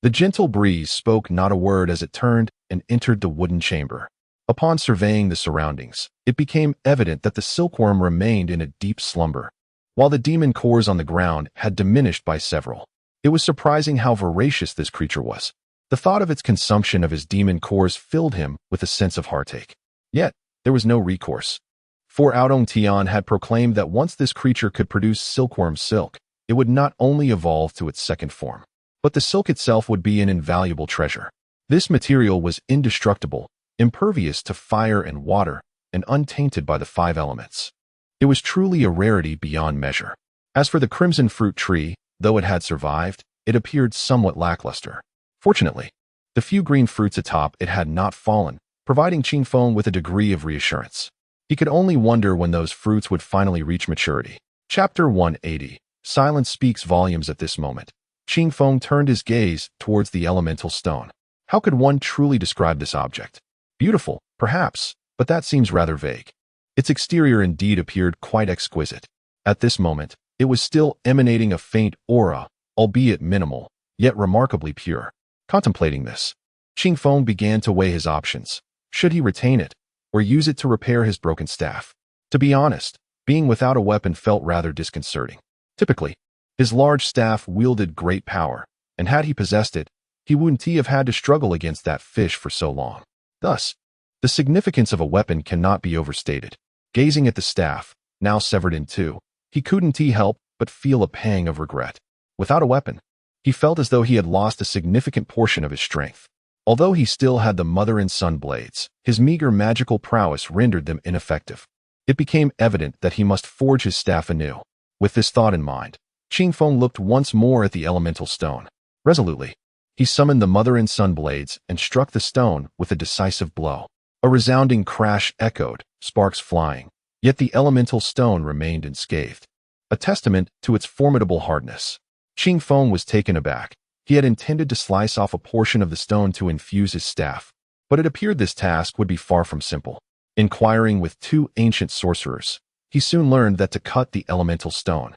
The gentle breeze spoke not a word as it turned and entered the wooden chamber. Upon surveying the surroundings, it became evident that the silkworm remained in a deep slumber, while the demon cores on the ground had diminished by several. It was surprising how voracious this creature was. The thought of its consumption of his demon cores filled him with a sense of heartache. Yet, there was no recourse. For Aodong Tian had proclaimed that once this creature could produce silkworm silk, it would not only evolve to its second form, but the silk itself would be an invaluable treasure. This material was indestructible, impervious to fire and water, and untainted by the 5 elements. It was truly a rarity beyond measure. As for the crimson fruit tree, though it had survived, it appeared somewhat lackluster. Fortunately, the few green fruits atop it had not fallen, providing Qing Feng with a degree of reassurance. He could only wonder when those fruits would finally reach maturity. Chapter 180. Silence speaks volumes at this moment. Qing Feng turned his gaze towards the elemental stone. How could one truly describe this object? Beautiful, perhaps, but that seems rather vague. Its exterior indeed appeared quite exquisite. At this moment, it was still emanating a faint aura, albeit minimal, yet remarkably pure. Contemplating this, Qing Feng began to weigh his options. Should he retain it, or use it to repair his broken staff? To be honest, being without a weapon felt rather disconcerting. Typically, his large staff wielded great power, and had he possessed it, he wouldn't have had to struggle against that fish for so long. Thus, the significance of a weapon cannot be overstated. Gazing at the staff, now severed in two, he couldn't help but feel a pang of regret. Without a weapon, he felt as though he had lost a significant portion of his strength. Although he still had the mother and son blades, his meager magical prowess rendered them ineffective. It became evident that he must forge his staff anew. With this thought in mind, Qing Feng looked once more at the elemental stone. Resolutely, he summoned the mother and son blades and struck the stone with a decisive blow. A resounding crash echoed, sparks flying, yet the elemental stone remained unscathed, a testament to its formidable hardness. Qing Feng was taken aback. He had intended to slice off a portion of the stone to infuse his staff, but it appeared this task would be far from simple. Inquiring with 2 ancient sorcerers, he soon learned that to cut the elemental stone,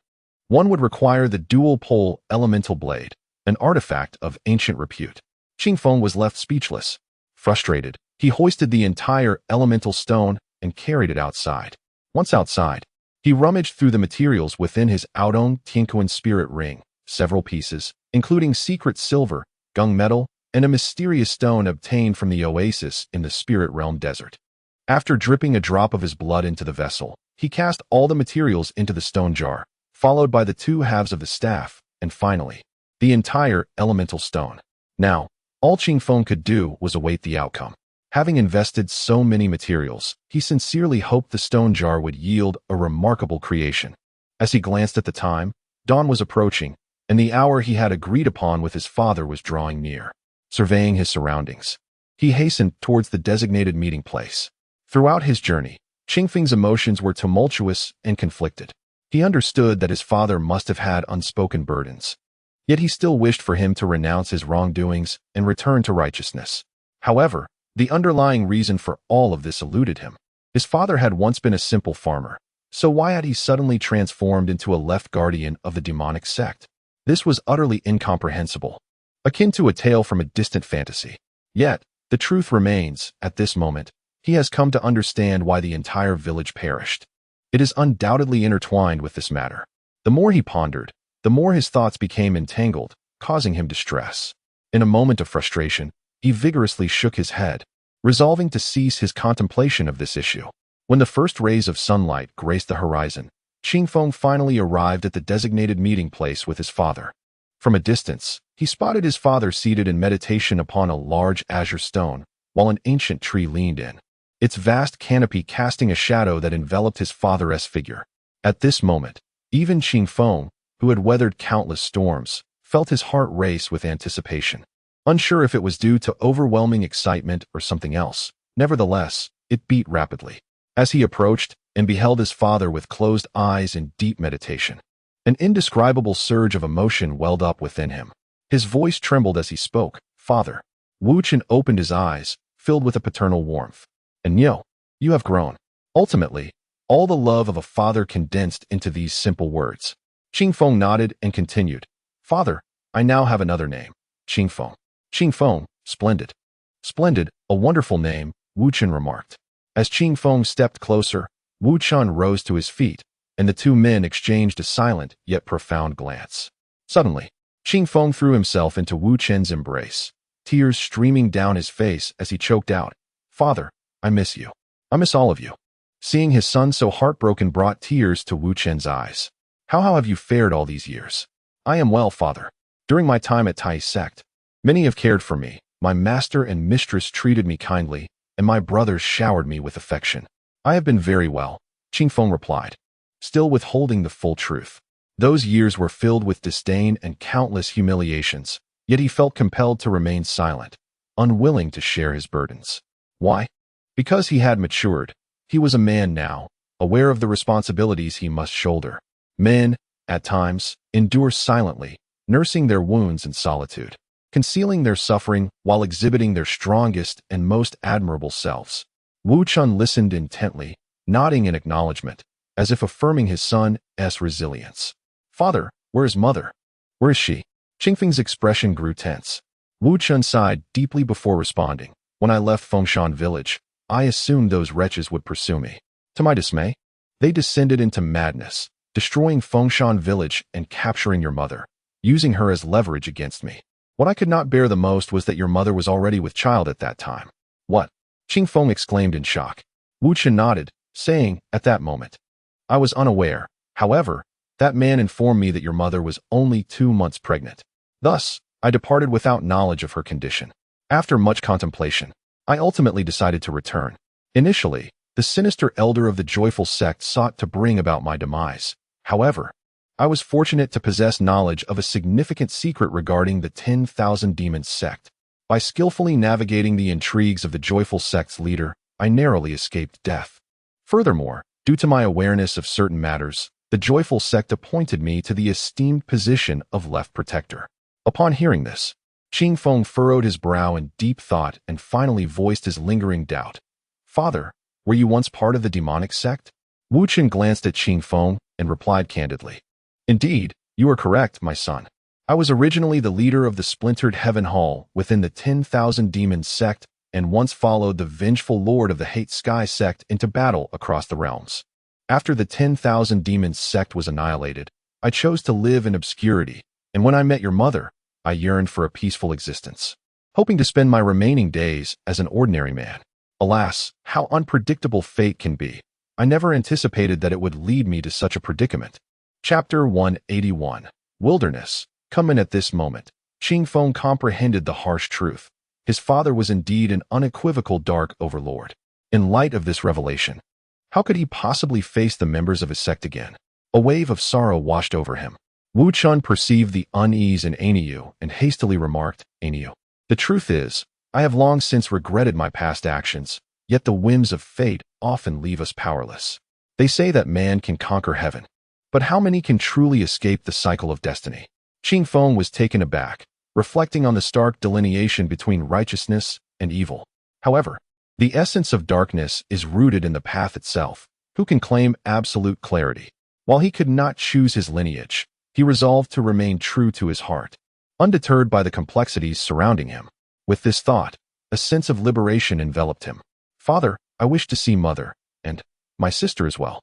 one would require the dual-pole elemental blade, an artifact of ancient repute. Qing Feng was left speechless. Frustrated, he hoisted the entire elemental stone and carried it outside. Once outside, he rummaged through the materials within his Aodong Tianquan spirit ring, several pieces, including secret silver, gung metal, and a mysterious stone obtained from the oasis in the spirit realm desert. After dripping a drop of his blood into the vessel, he cast all the materials into the stone jar, followed by the 2 halves of the staff, and finally, the entire elemental stone. Now, all Qing Feng could do was await the outcome. Having invested so many materials, he sincerely hoped the stone jar would yield a remarkable creation. As he glanced at the time, dawn was approaching, and the hour he had agreed upon with his father was drawing near. Surveying his surroundings, he hastened towards the designated meeting place. Throughout his journey, Qing Feng's emotions were tumultuous and conflicted. He understood that his father must have had unspoken burdens, yet he still wished for him to renounce his wrongdoings and return to righteousness. However, the underlying reason for all of this eluded him. His father had once been a simple farmer, so why had he suddenly transformed into a left guardian of the demonic sect? This was utterly incomprehensible, akin to a tale from a distant fantasy. Yet, the truth remains, at this moment, he has come to understand why the entire village perished. It is undoubtedly intertwined with this matter. The more he pondered, the more his thoughts became entangled, causing him distress. In a moment of frustration, he vigorously shook his head, resolving to cease his contemplation of this issue. When the first rays of sunlight graced the horizon, Qing Feng finally arrived at the designated meeting place with his father. From a distance, he spotted his father seated in meditation upon a large azure stone, while an ancient tree leaned in, its vast canopy casting a shadow that enveloped his father's figure. At this moment, even Qing Feng, who had weathered countless storms, felt his heart race with anticipation. Unsure if it was due to overwhelming excitement or something else, nevertheless, it beat rapidly. As he approached, and beheld his father with closed eyes in deep meditation. An indescribable surge of emotion welled up within him. His voice trembled as he spoke. "Father." Wu Chen opened his eyes, filled with a paternal warmth. "And you have grown." Ultimately, all the love of a father condensed into these simple words. Qingfeng nodded and continued. "Father, I now have another name. Qingfeng." "Qingfeng, splendid." "Splendid, a wonderful name," Wu Chen remarked. As Qingfeng stepped closer, Wu Chen rose to his feet, and the two men exchanged a silent yet profound glance. Suddenly, Qingfeng threw himself into Wu Chen's embrace, tears streaming down his face as he choked out, "Father, I miss you. I miss all of you." Seeing his son so heartbroken brought tears to Wu Chen's eyes. How have you fared all these years?" "I am well, father. During my time at Tai sect, many have cared for me. My master and mistress treated me kindly, and my brothers showered me with affection." "I have been very well," Qingfeng replied, still withholding the full truth. Those years were filled with disdain and countless humiliations, yet he felt compelled to remain silent, unwilling to share his burdens. Why? Because he had matured. He was a man now, aware of the responsibilities he must shoulder. Men, at times, endure silently, nursing their wounds in solitude, concealing their suffering while exhibiting their strongest and most admirable selves. Wu Chen listened intently, nodding in acknowledgement, as if affirming his son's resilience. "Father, where is mother? Where is she?" Qingfeng's expression grew tense. Wu Chen sighed deeply before responding. "When I left Fengshan village, I assumed those wretches would pursue me. To my dismay, they descended into madness, destroying Fengshan village and capturing your mother, using her as leverage against me. What I could not bear the most was that your mother was already with child at that time." "What?" Qingfeng exclaimed in shock. Wu Chen nodded, saying, "At that moment, I was unaware. However, that man informed me that your mother was only 2 months pregnant. Thus, I departed without knowledge of her condition. After much contemplation, I ultimately decided to return. Initially, the sinister elder of the joyful sect sought to bring about my demise. However, I was fortunate to possess knowledge of a significant secret regarding the 10,000 Demons sect. By skillfully navigating the intrigues of the joyful sect's leader, I narrowly escaped death. Furthermore, due to my awareness of certain matters, the joyful sect appointed me to the esteemed position of left protector." Upon hearing this, Qingfeng furrowed his brow in deep thought and finally voiced his lingering doubt. "Father, were you once part of the demonic sect?" Wu Chen glanced at Qingfeng and replied candidly. "Indeed, you are correct, my son. I was originally the leader of the splintered Heaven Hall within the 10,000 Demons sect and once followed the vengeful Lord of the Hate Sky sect into battle across the realms. After the 10,000 Demons sect was annihilated, I chose to live in obscurity, and when I met your mother, I yearned for a peaceful existence, hoping to spend my remaining days as an ordinary man. Alas, how unpredictable fate can be. I never anticipated that it would lead me to such a predicament." Chapter 181. Wilderness. Come in at this moment. Qingfeng comprehended the harsh truth. His father was indeed an unequivocal dark overlord. In light of this revelation, how could he possibly face the members of his sect again? A wave of sorrow washed over him. Wu Chen perceived the unease in Aniyu and hastily remarked, "Aniyu, the truth is, I have long since regretted my past actions, yet the whims of fate often leave us powerless. They say that man can conquer heaven, but how many can truly escape the cycle of destiny?" Qingfeng was taken aback, reflecting on the stark delineation between righteousness and evil. However, the essence of darkness is rooted in the path itself. Who can claim absolute clarity? While he could not choose his lineage, he resolved to remain true to his heart, undeterred by the complexities surrounding him. With this thought, a sense of liberation enveloped him. "Father, I wish to see mother, and my sister as well."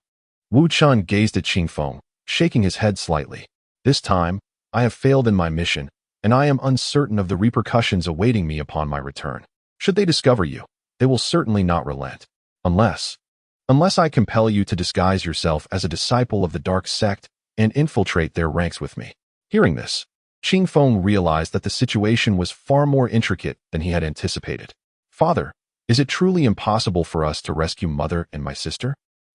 Wu Chen gazed at Qingfeng, shaking his head slightly. "This time, I have failed in my mission, and I am uncertain of the repercussions awaiting me upon my return. Should they discover you, they will certainly not relent. Unless I compel you to disguise yourself as a disciple of the dark sect and infiltrate their ranks with me." Hearing this, Qingfeng realized that the situation was far more intricate than he had anticipated. "Father, is it truly impossible for us to rescue mother and my sister?"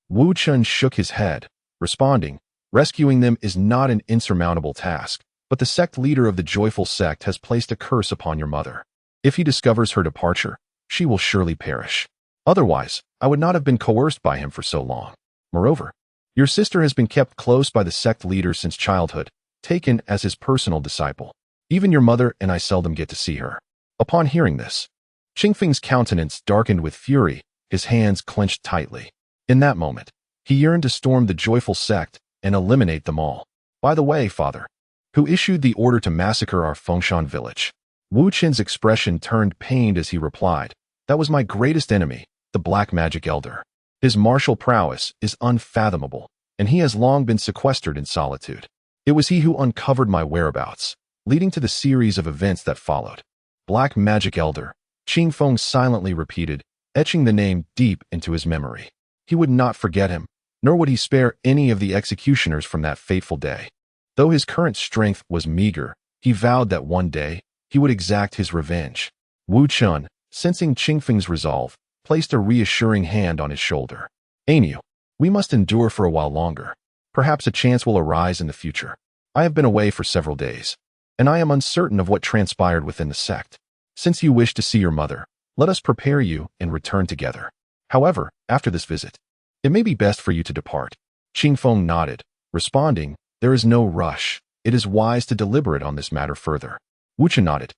Wu Chen shook his head, responding, "Rescuing them is not an insurmountable task, but the sect leader of the joyful sect has placed a curse upon your mother. If he discovers her departure, she will surely perish. Otherwise, I would not have been coerced by him for so long." Moreover, your sister has been kept close by the sect leader since childhood, taken as his personal disciple. Even your mother and I seldom get to see her." Upon hearing this, Qingfeng's countenance darkened with fury, his hands clenched tightly. In that moment, he yearned to storm the joyful sect and eliminate them all. "By the way, father, who issued the order to massacre our Fengshan village?" Wu Qin's expression turned pained as he replied, "That was my greatest enemy, the Black Magic Elder. His martial prowess is unfathomable, and he has long been sequestered in solitude. It was he who uncovered my whereabouts, leading to the series of events that followed." "Black Magic Elder," Qingfeng silently repeated, etching the name deep into his memory. He would not forget him, nor would he spare any of the executioners from that fateful day. Though his current strength was meager, he vowed that one day he would exact his revenge. Wu Chun, sensing Qingfeng's resolve, placed a reassuring hand on his shoulder. "Ainyu, we must endure for a while longer. Perhaps a chance will arise in the future. I have been away for several days, and I am uncertain of what transpired within the sect. Since you wish to see your mother, let us prepare you and return together. However, after this visit, it may be best for you to depart." Qingfeng nodded, responding, "There is no rush. It is wise to deliberate on this matter further." Wu Qin nodded,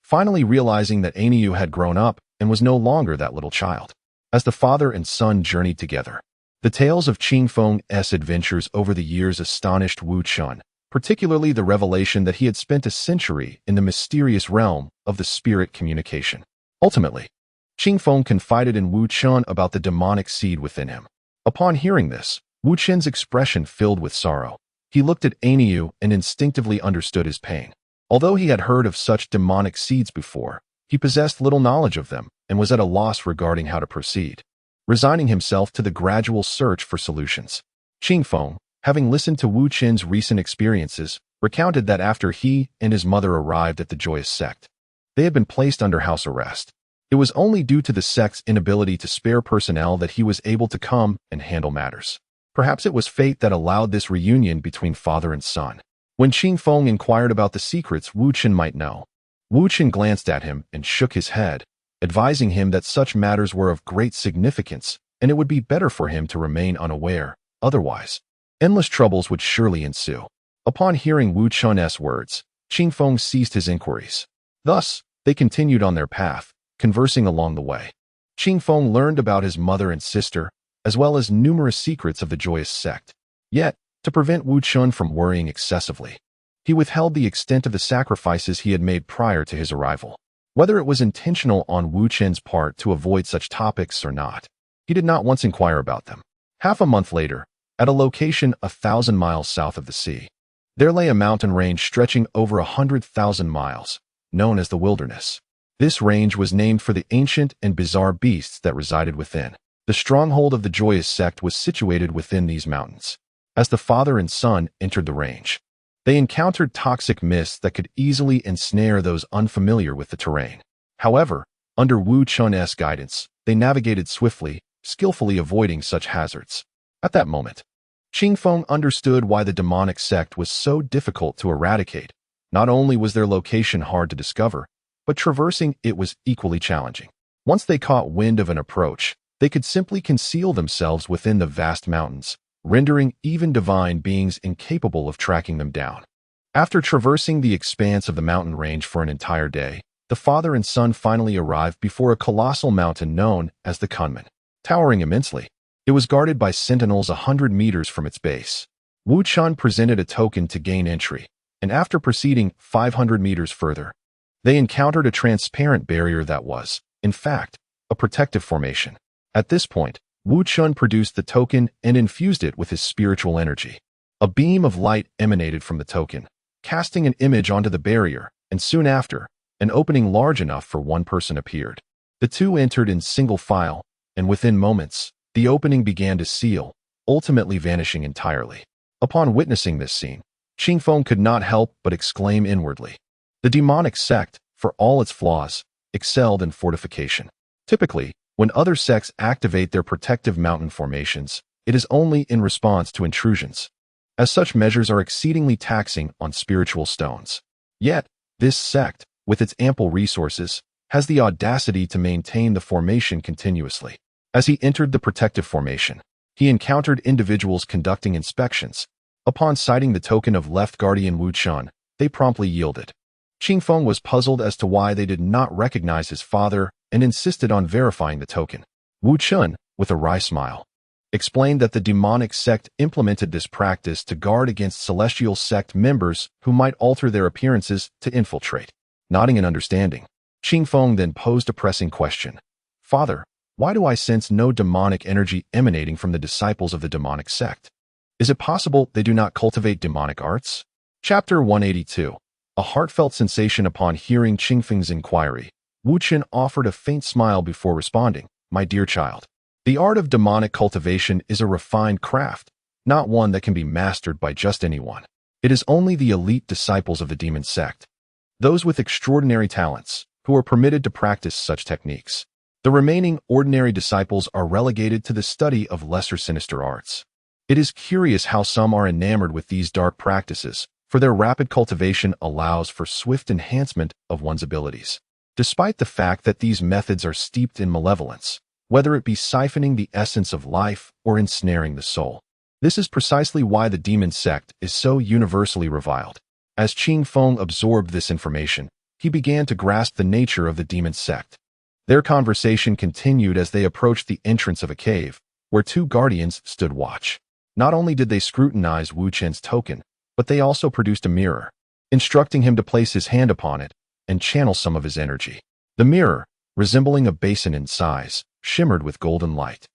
finally realizing that Ainyu had grown up and was no longer that little child. As the father and son journeyed together, the tales of Qingfeng's adventures over the years astonished Wu Qin, particularly the revelation that he had spent a century in the mysterious realm of the spirit communication. Ultimately, Qingfeng confided in Wu Qin about the demonic seed within him. Upon hearing this, Wu Qin's expression filled with sorrow. He looked at Ainyu and instinctively understood his pain. Although he had heard of such demonic seeds before, he possessed little knowledge of them and was at a loss regarding how to proceed, resigning himself to the gradual search for solutions. Qingfeng, having listened to Wu Qin's recent experiences, recounted that after he and his mother arrived at the Joyous Sect, they had been placed under house arrest. It was only due to the sect's inability to spare personnel that he was able to come and handle matters. Perhaps it was fate that allowed this reunion between father and son. When Qingfeng inquired about the secrets Wu Qin might know, Wu Qin glanced at him and shook his head, advising him that such matters were of great significance and it would be better for him to remain unaware. Otherwise, endless troubles would surely ensue. Upon hearing Wu Qin's words, Qingfeng ceased his inquiries. Thus, they continued on their path, conversing along the way. Qingfeng learned about his mother and sister, as well as numerous secrets of the Joyous Sect. Yet, to prevent Wu Qin from worrying excessively, he withheld the extent of the sacrifices he had made prior to his arrival. Whether it was intentional on Wu Qin's part to avoid such topics or not, he did not once inquire about them. Half a month later, at a location 1,000 miles south of the sea, there lay a mountain range stretching over 100,000 miles, known as the Wilderness. This range was named for the ancient and bizarre beasts that resided within. The stronghold of the Joyous Sect was situated within these mountains. As the father and son entered the range, they encountered toxic mists that could easily ensnare those unfamiliar with the terrain. However, under Wu Qin's guidance, they navigated swiftly, skillfully avoiding such hazards. At that moment, Qingfeng understood why the demonic sect was so difficult to eradicate. Not only was their location hard to discover, but traversing it was equally challenging. Once they caught wind of an approach, they could simply conceal themselves within the vast mountains, rendering even divine beings incapable of tracking them down. After traversing the expanse of the mountain range for an entire day, the father and son finally arrived before a colossal mountain known as the Kunmen. Towering immensely, it was guarded by sentinels 100 meters from its base. Wu Qin presented a token to gain entry, and after proceeding 500 meters further, they encountered a transparent barrier that was, in fact, a protective formation. At this point, Wu Qin produced the token and infused it with his spiritual energy. A beam of light emanated from the token, casting an image onto the barrier, and soon after, an opening large enough for one person appeared. The two entered in single file, and within moments, the opening began to seal, ultimately vanishing entirely. Upon witnessing this scene, Qingfeng could not help but exclaim inwardly. The demonic sect, for all its flaws, excelled in fortification. Typically, when other sects activate their protective mountain formations, it is only in response to intrusions, as such measures are exceedingly taxing on spiritual stones. Yet, this sect, with its ample resources, has the audacity to maintain the formation continuously. As he entered the protective formation, He encountered individuals conducting inspections. Upon sighting the token of left guardian Wu Chun, they promptly yielded. Qing Feng was puzzled as to why they did not recognize his father and insisted on verifying the token. Wu Chun, with a wry smile, explained that the demonic sect implemented this practice to guard against celestial sect members who might alter their appearances to infiltrate. Nodding in understanding, Qing Feng then posed a pressing question. Father, why do I sense no demonic energy emanating from the disciples of the demonic sect? Is it possible they do not cultivate demonic arts? Chapter 182. A heartfelt sensation upon hearing Qing Feng's inquiry. Wu Qin offered a faint smile before responding. My dear child, the art of demonic cultivation is a refined craft, not one that can be mastered by just anyone. It is only the elite disciples of the demon sect, those with extraordinary talents, who are permitted to practice such techniques. The remaining ordinary disciples are relegated to the study of lesser sinister arts. It is curious how some are enamored with these dark practices, for their rapid cultivation allows for swift enhancement of one's abilities. Despite the fact that these methods are steeped in malevolence, whether it be siphoning the essence of life or ensnaring the soul. This is precisely why the demon sect is so universally reviled. As Qing Feng absorbed this information, he began to grasp the nature of the demon sect. Their conversation continued as they approached the entrance of a cave, where two guardians stood watch. Not only did they scrutinize Wu Chen's token, but they also produced a mirror, instructing him to place his hand upon it and channel some of his energy. The mirror, resembling a basin in size, shimmered with golden light,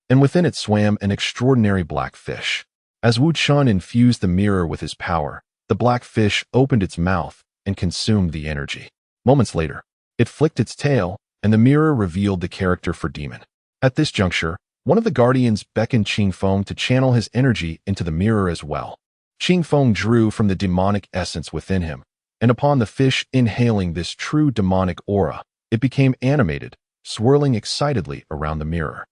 and within it swam an extraordinary black fish. As Wu Chun infused the mirror with his power, the black fish opened its mouth and consumed the energy. Moments later, it flicked its tail, and the mirror revealed the character for demon. At this juncture, one of the guardians beckoned Qing Feng to channel his energy into the mirror as well. Qing Feng drew from the demonic essence within him, and upon the fish inhaling this true demonic aura, it became animated, swirling excitedly around the mirror,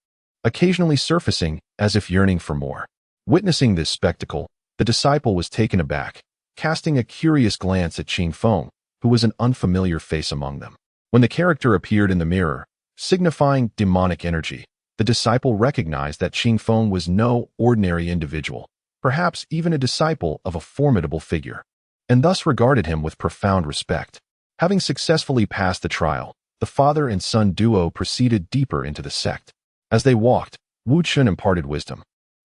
occasionally surfacing as if yearning for more. Witnessing this spectacle, the disciple was taken aback, casting a curious glance at Qing Feng, who was an unfamiliar face among them. When the character appeared in the mirror, signifying demonic energy, the disciple recognized that Qing Feng was no ordinary individual, perhaps even a disciple of a formidable figure, and thus regarded him with profound respect. Having successfully passed the trial, the father and son duo proceeded deeper into the sect. As they walked, Wu Chun imparted wisdom,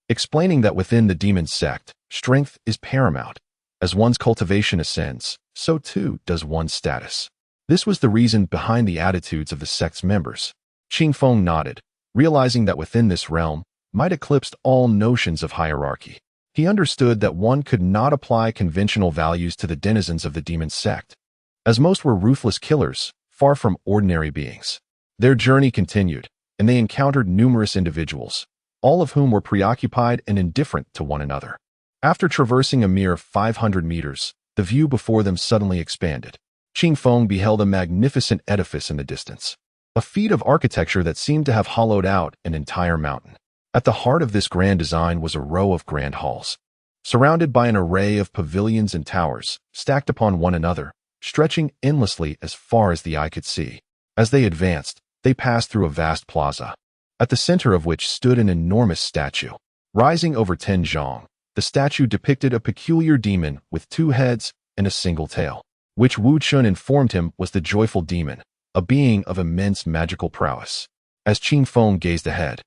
explaining that within the demon sect, strength is paramount. As one's cultivation ascends, so too does one's status. This was the reason behind the attitudes of the sect's members. Qing Feng nodded, realizing that within this realm might eclipse all notions of hierarchy. He understood that one could not apply conventional values to the denizens of the demon sect, as most were ruthless killers, far from ordinary beings. Their journey continued, and they encountered numerous individuals, all of whom were preoccupied and indifferent to one another. After traversing a mere 500 meters, the view before them suddenly expanded. Qing Feng beheld a magnificent edifice in the distance, a feat of architecture that seemed to have hollowed out an entire mountain. At the heart of this grand design was a row of grand halls, surrounded by an array of pavilions and towers, stacked upon one another, stretching endlessly as far as the eye could see. As they advanced, they passed through a vast plaza, at the center of which stood an enormous statue. Rising over 10 zhong, the statue depicted a peculiar demon with 2 heads and a single tail, which Wu Chun informed him was the joyful demon, a being of immense magical prowess. As Qing Feng gazed ahead,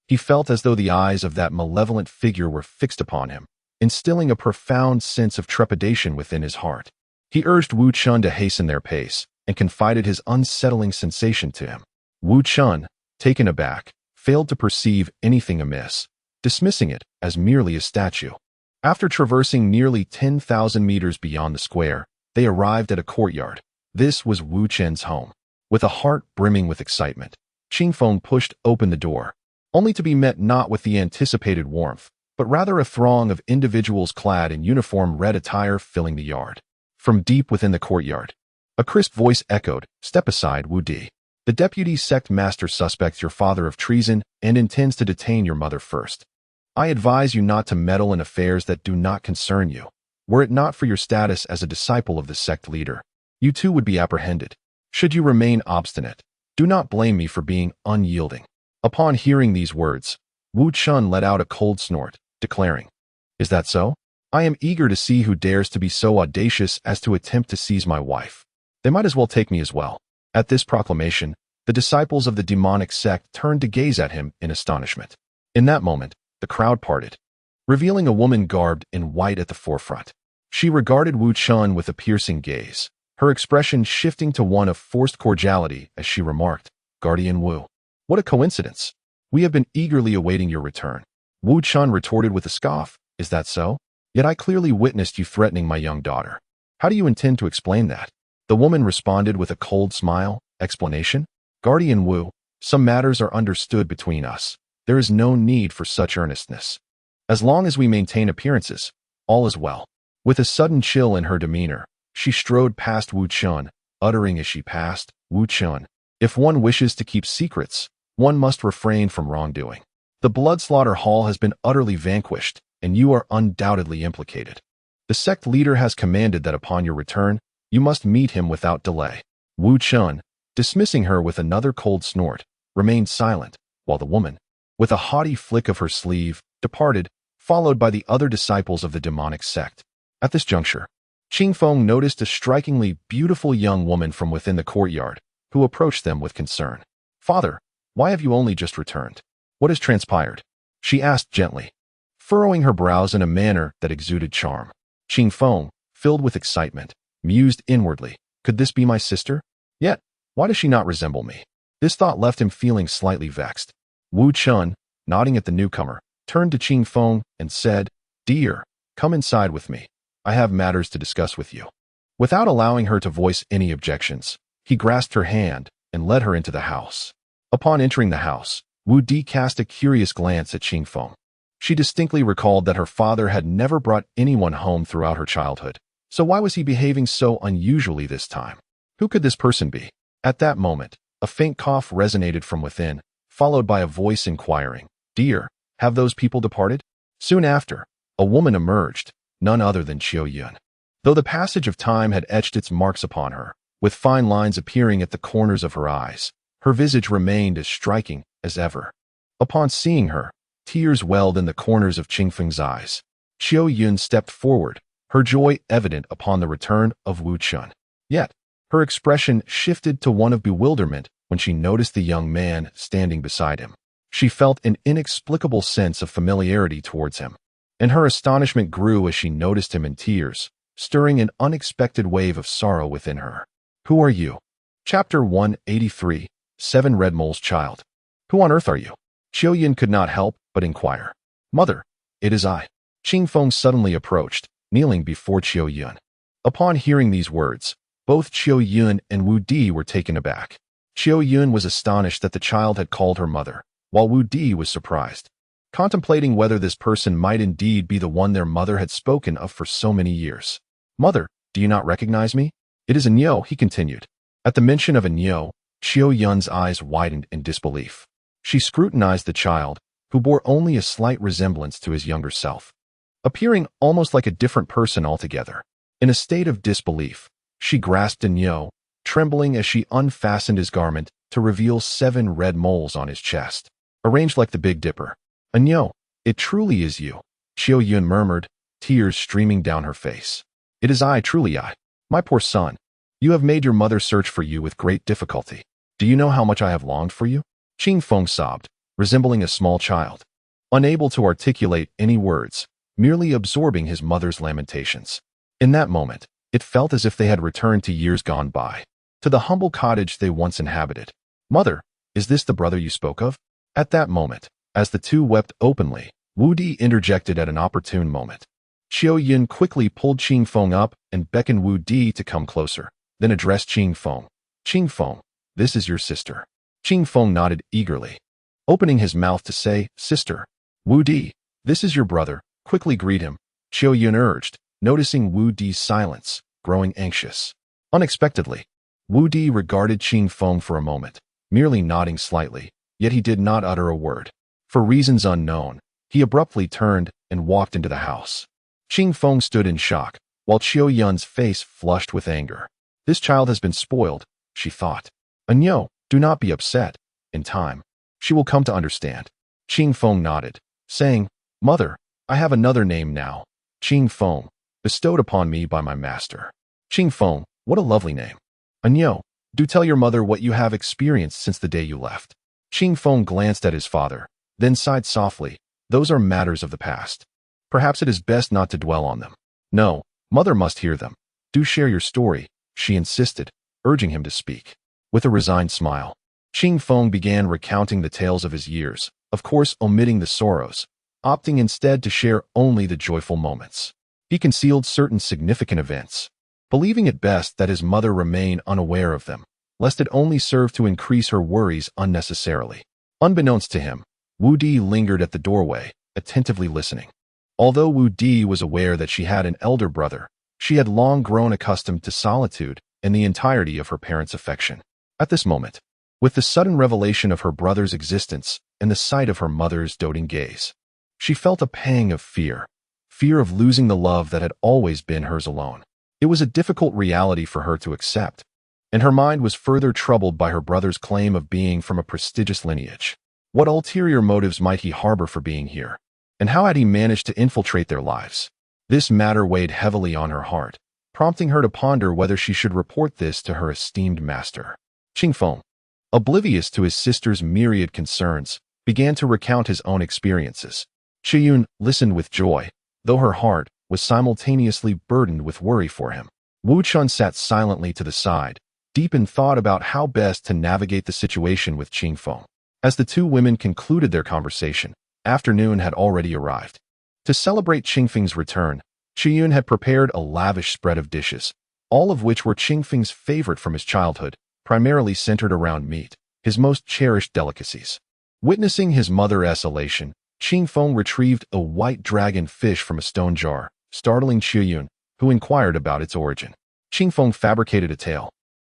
he felt as though the eyes of that malevolent figure were fixed upon him, instilling a profound sense of trepidation within his heart. He urged Wu Chun to hasten their pace and confided his unsettling sensation to him. Wu Chun, taken aback, failed to perceive anything amiss, dismissing it as merely a statue. After traversing nearly 10,000 meters beyond the square, they arrived at a courtyard. This was Wu Chen's home. With a heart brimming with excitement, Qing Feng pushed open the door, only to be met not with the anticipated warmth, but rather a throng of individuals clad in uniform red attire filling the yard. From deep within the courtyard, a crisp voice echoed, "Step aside, Wu Di. The deputy sect master suspects your father of treason and intends to detain your mother first. I advise you not to meddle in affairs that do not concern you. Were it not for your status as a disciple of the sect leader, you too would be apprehended. Should you remain obstinate, do not blame me for being unyielding." Upon hearing these words, Wu Chun let out a cold snort, declaring, "Is that so? I am eager to see who dares to be so audacious as to attempt to seize my wife. They might as well take me as well." At this proclamation, the disciples of the demonic sect turned to gaze at him in astonishment. In that moment, the crowd parted, revealing a woman garbed in white at the forefront. She regarded Wu Chun with a piercing gaze, her expression shifting to one of forced cordiality as she remarked, "Guardian Wu, what a coincidence. We have been eagerly awaiting your return." Wu Chun retorted with a scoff, "Is that so? Yet I clearly witnessed you threatening my young daughter. How do you intend to explain that?" The woman responded with a cold smile, "Explanation? Guardian Wu, some matters are understood between us. There is no need for such earnestness. As long as we maintain appearances, all is well." With a sudden chill in her demeanor, she strode past Wu Chun, uttering as she passed, "Wu Chun, if one wishes to keep secrets, one must refrain from wrongdoing. The Bloodslaughter Hall has been utterly vanquished, and you are undoubtedly implicated. The sect leader has commanded that upon your return, you must meet him without delay." Wu Chun, dismissing her with another cold snort, remained silent, while the woman, with a haughty flick of her sleeve, departed, followed by the other disciples of the demonic sect. At this juncture, Qing Feng noticed a strikingly beautiful young woman from within the courtyard, who approached them with concern. "Father, why have you only just returned? What has transpired?" she asked gently, furrowing her brows in a manner that exuded charm. Qing Feng, filled with excitement, mused inwardly, "Could this be my sister? Yet, why does she not resemble me?" This thought left him feeling slightly vexed. Wu Chun, nodding at the newcomer, turned to Qing Feng and said, "Dear, come inside with me. I have matters to discuss with you." Without allowing her to voice any objections, he grasped her hand and led her into the house. Upon entering the house, Wu Di cast a curious glance at Qing Feng. She distinctly recalled that her father had never brought anyone home throughout her childhood, so why was he behaving so unusually this time? Who could this person be? At that moment, a faint cough resonated from within, followed by a voice inquiring, "Dear, have those people departed?" Soon after, a woman emerged, none other than Qiu Yun. Though the passage of time had etched its marks upon her, with fine lines appearing at the corners of her eyes, her visage remained as striking as ever. Upon seeing her, tears welled in the corners of Qing Feng's eyes. Qiu Yun stepped forward, her joy evident upon the return of Wu Chun. Yet, her expression shifted to one of bewilderment when she noticed the young man standing beside him. She felt an inexplicable sense of familiarity towards him, and her astonishment grew as she noticed him in tears, stirring an unexpected wave of sorrow within her. "Who are you?" Chapter 183, 7 Red Mole's Child. "Who on earth are you?" Qiu Yun could not help but inquire. "Mother, it is I." Qing Feng suddenly approached, kneeling before Qiu Yun. Upon hearing these words, both Qiu Yun and Wu Di were taken aback. Qiu Yun was astonished that the child had called her mother, while Wu Di was surprised, contemplating whether this person might indeed be the one their mother had spoken of for so many years. "Mother, do you not recognize me? It is Nyo," he continued. At the mention of Nyo, Qiu Yun's eyes widened in disbelief. She scrutinized the child, who bore only a slight resemblance to his younger self, appearing almost like a different person altogether. In a state of disbelief, she grasped Nyo, trembling as she unfastened his garment to reveal 7 red moles on his chest, arranged like the Big Dipper. "Nyo, it truly is you," Qiu Yun murmured, tears streaming down her face. "It is I, truly I. My poor son. You have made your mother search for you with great difficulty. Do you know how much I have longed for you?" Qing Feng sobbed, resembling a small child, unable to articulate any words, merely absorbing his mother's lamentations. In that moment, it felt as if they had returned to years gone by, to the humble cottage they once inhabited. "Mother, is this the brother you spoke of?" At that moment, as the two wept openly, Wu Di interjected at an opportune moment. Qiu Yun quickly pulled Qing Feng up and beckoned Wu Di to come closer, then addressed Qing Feng. "Qing Feng, this is your sister." Qing Feng nodded eagerly, opening his mouth to say, "Sister." "Wu Di, this is your brother, quickly greet him," Qiu Yun urged, noticing Wu Di's silence, growing anxious. Unexpectedly, Wu Di regarded Qing Feng for a moment, merely nodding slightly, yet he did not utter a word. For reasons unknown, he abruptly turned and walked into the house. Qing Feng stood in shock, while Qiu Yun's face flushed with anger. "This child has been spoiled," she thought. "Nyo, do not be upset. In time, she will come to understand." Qing Feng nodded, saying, "Mother, I have another name now, Qing Feng, bestowed upon me by my master." Qing Feng, what a lovely name. Anyo, do tell your mother what you have experienced since the day you left. Qing Feng glanced at his father, then sighed softly. Those are matters of the past. Perhaps it is best not to dwell on them. No, mother must hear them. Do share your story, she insisted, urging him to speak. With a resigned smile, Qing Feng began recounting the tales of his years, of course omitting the sorrows, opting instead to share only the joyful moments. He concealed certain significant events, believing it best that his mother remain unaware of them, lest it only serve to increase her worries unnecessarily. Unbeknownst to him, Wu Di lingered at the doorway, attentively listening. Although Wu Di was aware that she had an elder brother, she had long grown accustomed to solitude and the entirety of her parents' affection. At this moment, with the sudden revelation of her brother's existence and the sight of her mother's doting gaze, she felt a pang of fear of losing the love that had always been hers alone. It was a difficult reality for her to accept, and her mind was further troubled by her brother's claim of being from a prestigious lineage. What ulterior motives might he harbor for being here? And how had he managed to infiltrate their lives? This matter weighed heavily on her heart, prompting her to ponder whether she should report this to her esteemed master. Qing Feng, oblivious to his sister's myriad concerns, began to recount his own experiences. Qiyun listened with joy, though her heart was simultaneously burdened with worry for him. Wu Chun sat silently to the side, deep in thought about how best to navigate the situation with Qing Feng. As the two women concluded their conversation, afternoon had already arrived. To celebrate Qing Feng's return, Qiyun had prepared a lavish spread of dishes, all of which were Qing Feng's favorite from his childhood, primarily centered around meat, his most cherished delicacies. Witnessing his mother's elation, Qing Feng retrieved a white dragon fish from a stone jar, startling Qiyun, who inquired about its origin. Qing Feng fabricated a tale,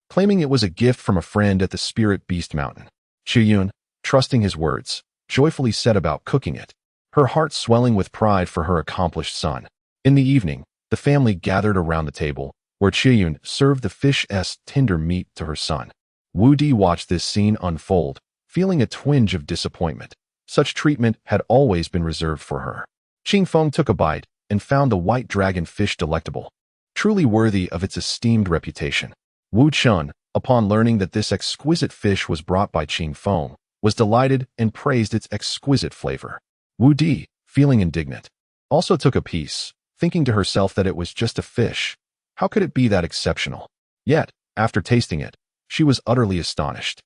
claiming it was a gift from a friend at the Spirit Beast Mountain. Qiyun, trusting his words, joyfully set about cooking it, her heart swelling with pride for her accomplished son. In the evening, the family gathered around the table, where Qiyun served the fish's tender meat to her son. Wu Di watched this scene unfold, feeling a twinge of disappointment. Such treatment had always been reserved for her. Qing Feng took a bite and found the white dragon fish delectable, truly worthy of its esteemed reputation. Wu Chun, upon learning that this exquisite fish was brought by Qing Feng, was delighted and praised its exquisite flavor. Wu Di, feeling indignant, also took a piece, thinking to herself that it was just a fish. How could it be that exceptional? Yet, after tasting it, she was utterly astonished.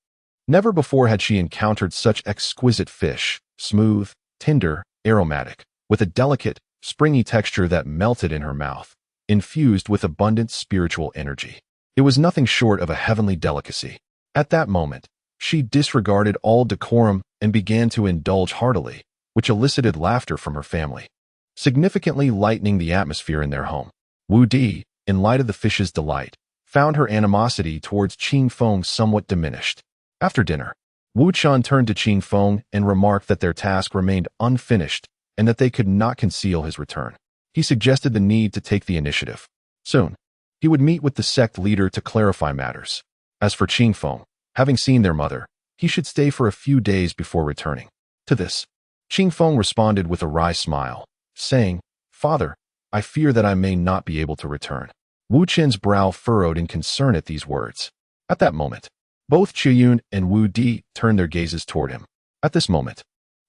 Never before had she encountered such exquisite fish, smooth, tender, aromatic, with a delicate, springy texture that melted in her mouth, infused with abundant spiritual energy. It was nothing short of a heavenly delicacy. At that moment, she disregarded all decorum and began to indulge heartily, which elicited laughter from her family, significantly lightening the atmosphere in their home. Wu Di, in light of the fish's delight, found her animosity towards Qing Feng somewhat diminished. After dinner, Wu Chun turned to Qing Feng and remarked that their task remained unfinished and that they could not conceal his return. He suggested the need to take the initiative. Soon, he would meet with the sect leader to clarify matters. As for Qing Feng, having seen their mother, he should stay for a few days before returning. To this, Qing Feng responded with a wry smile, saying, "Father, I fear that I may not be able to return." Wu Chen's brow furrowed in concern at these words. At that moment, both Qiyun and Wu Di turned their gazes toward him. At this moment,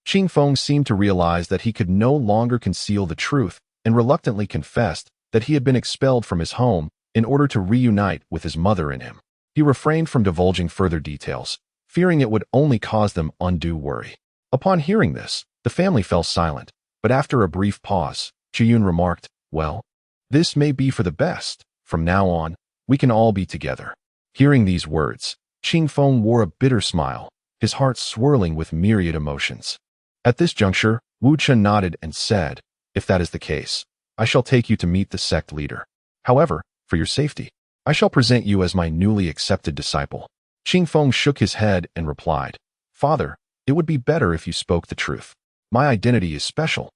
Qing Feng seemed to realize that he could no longer conceal the truth and reluctantly confessed that he had been expelled from his home in order to reunite with his mother and him. He refrained from divulging further details, fearing it would only cause them undue worry. Upon hearing this, the family fell silent, but after a brief pause, Qiyun remarked, "Well, this may be for the best. From now on, we can all be together." Hearing these words, Qing Feng wore a bitter smile, his heart swirling with myriad emotions. At this juncture, Wu Chun nodded and said, "If that is the case, I shall take you to meet the sect leader. However, for your safety, I shall present you as my newly accepted disciple." Qing Feng shook his head and replied, "Father, it would be better if you spoke the truth. My identity is special,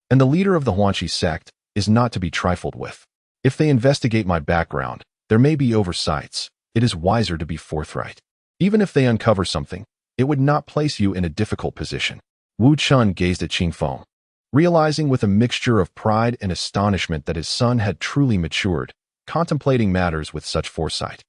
and the leader of the Huanqi sect is not to be trifled with. If they investigate my background, there may be oversights. It is wiser to be forthright. Even if they uncover something, it would not place you in a difficult position." Wu Chun gazed at Qingfeng, realizing with a mixture of pride and astonishment that his son had truly matured, contemplating matters with such foresight.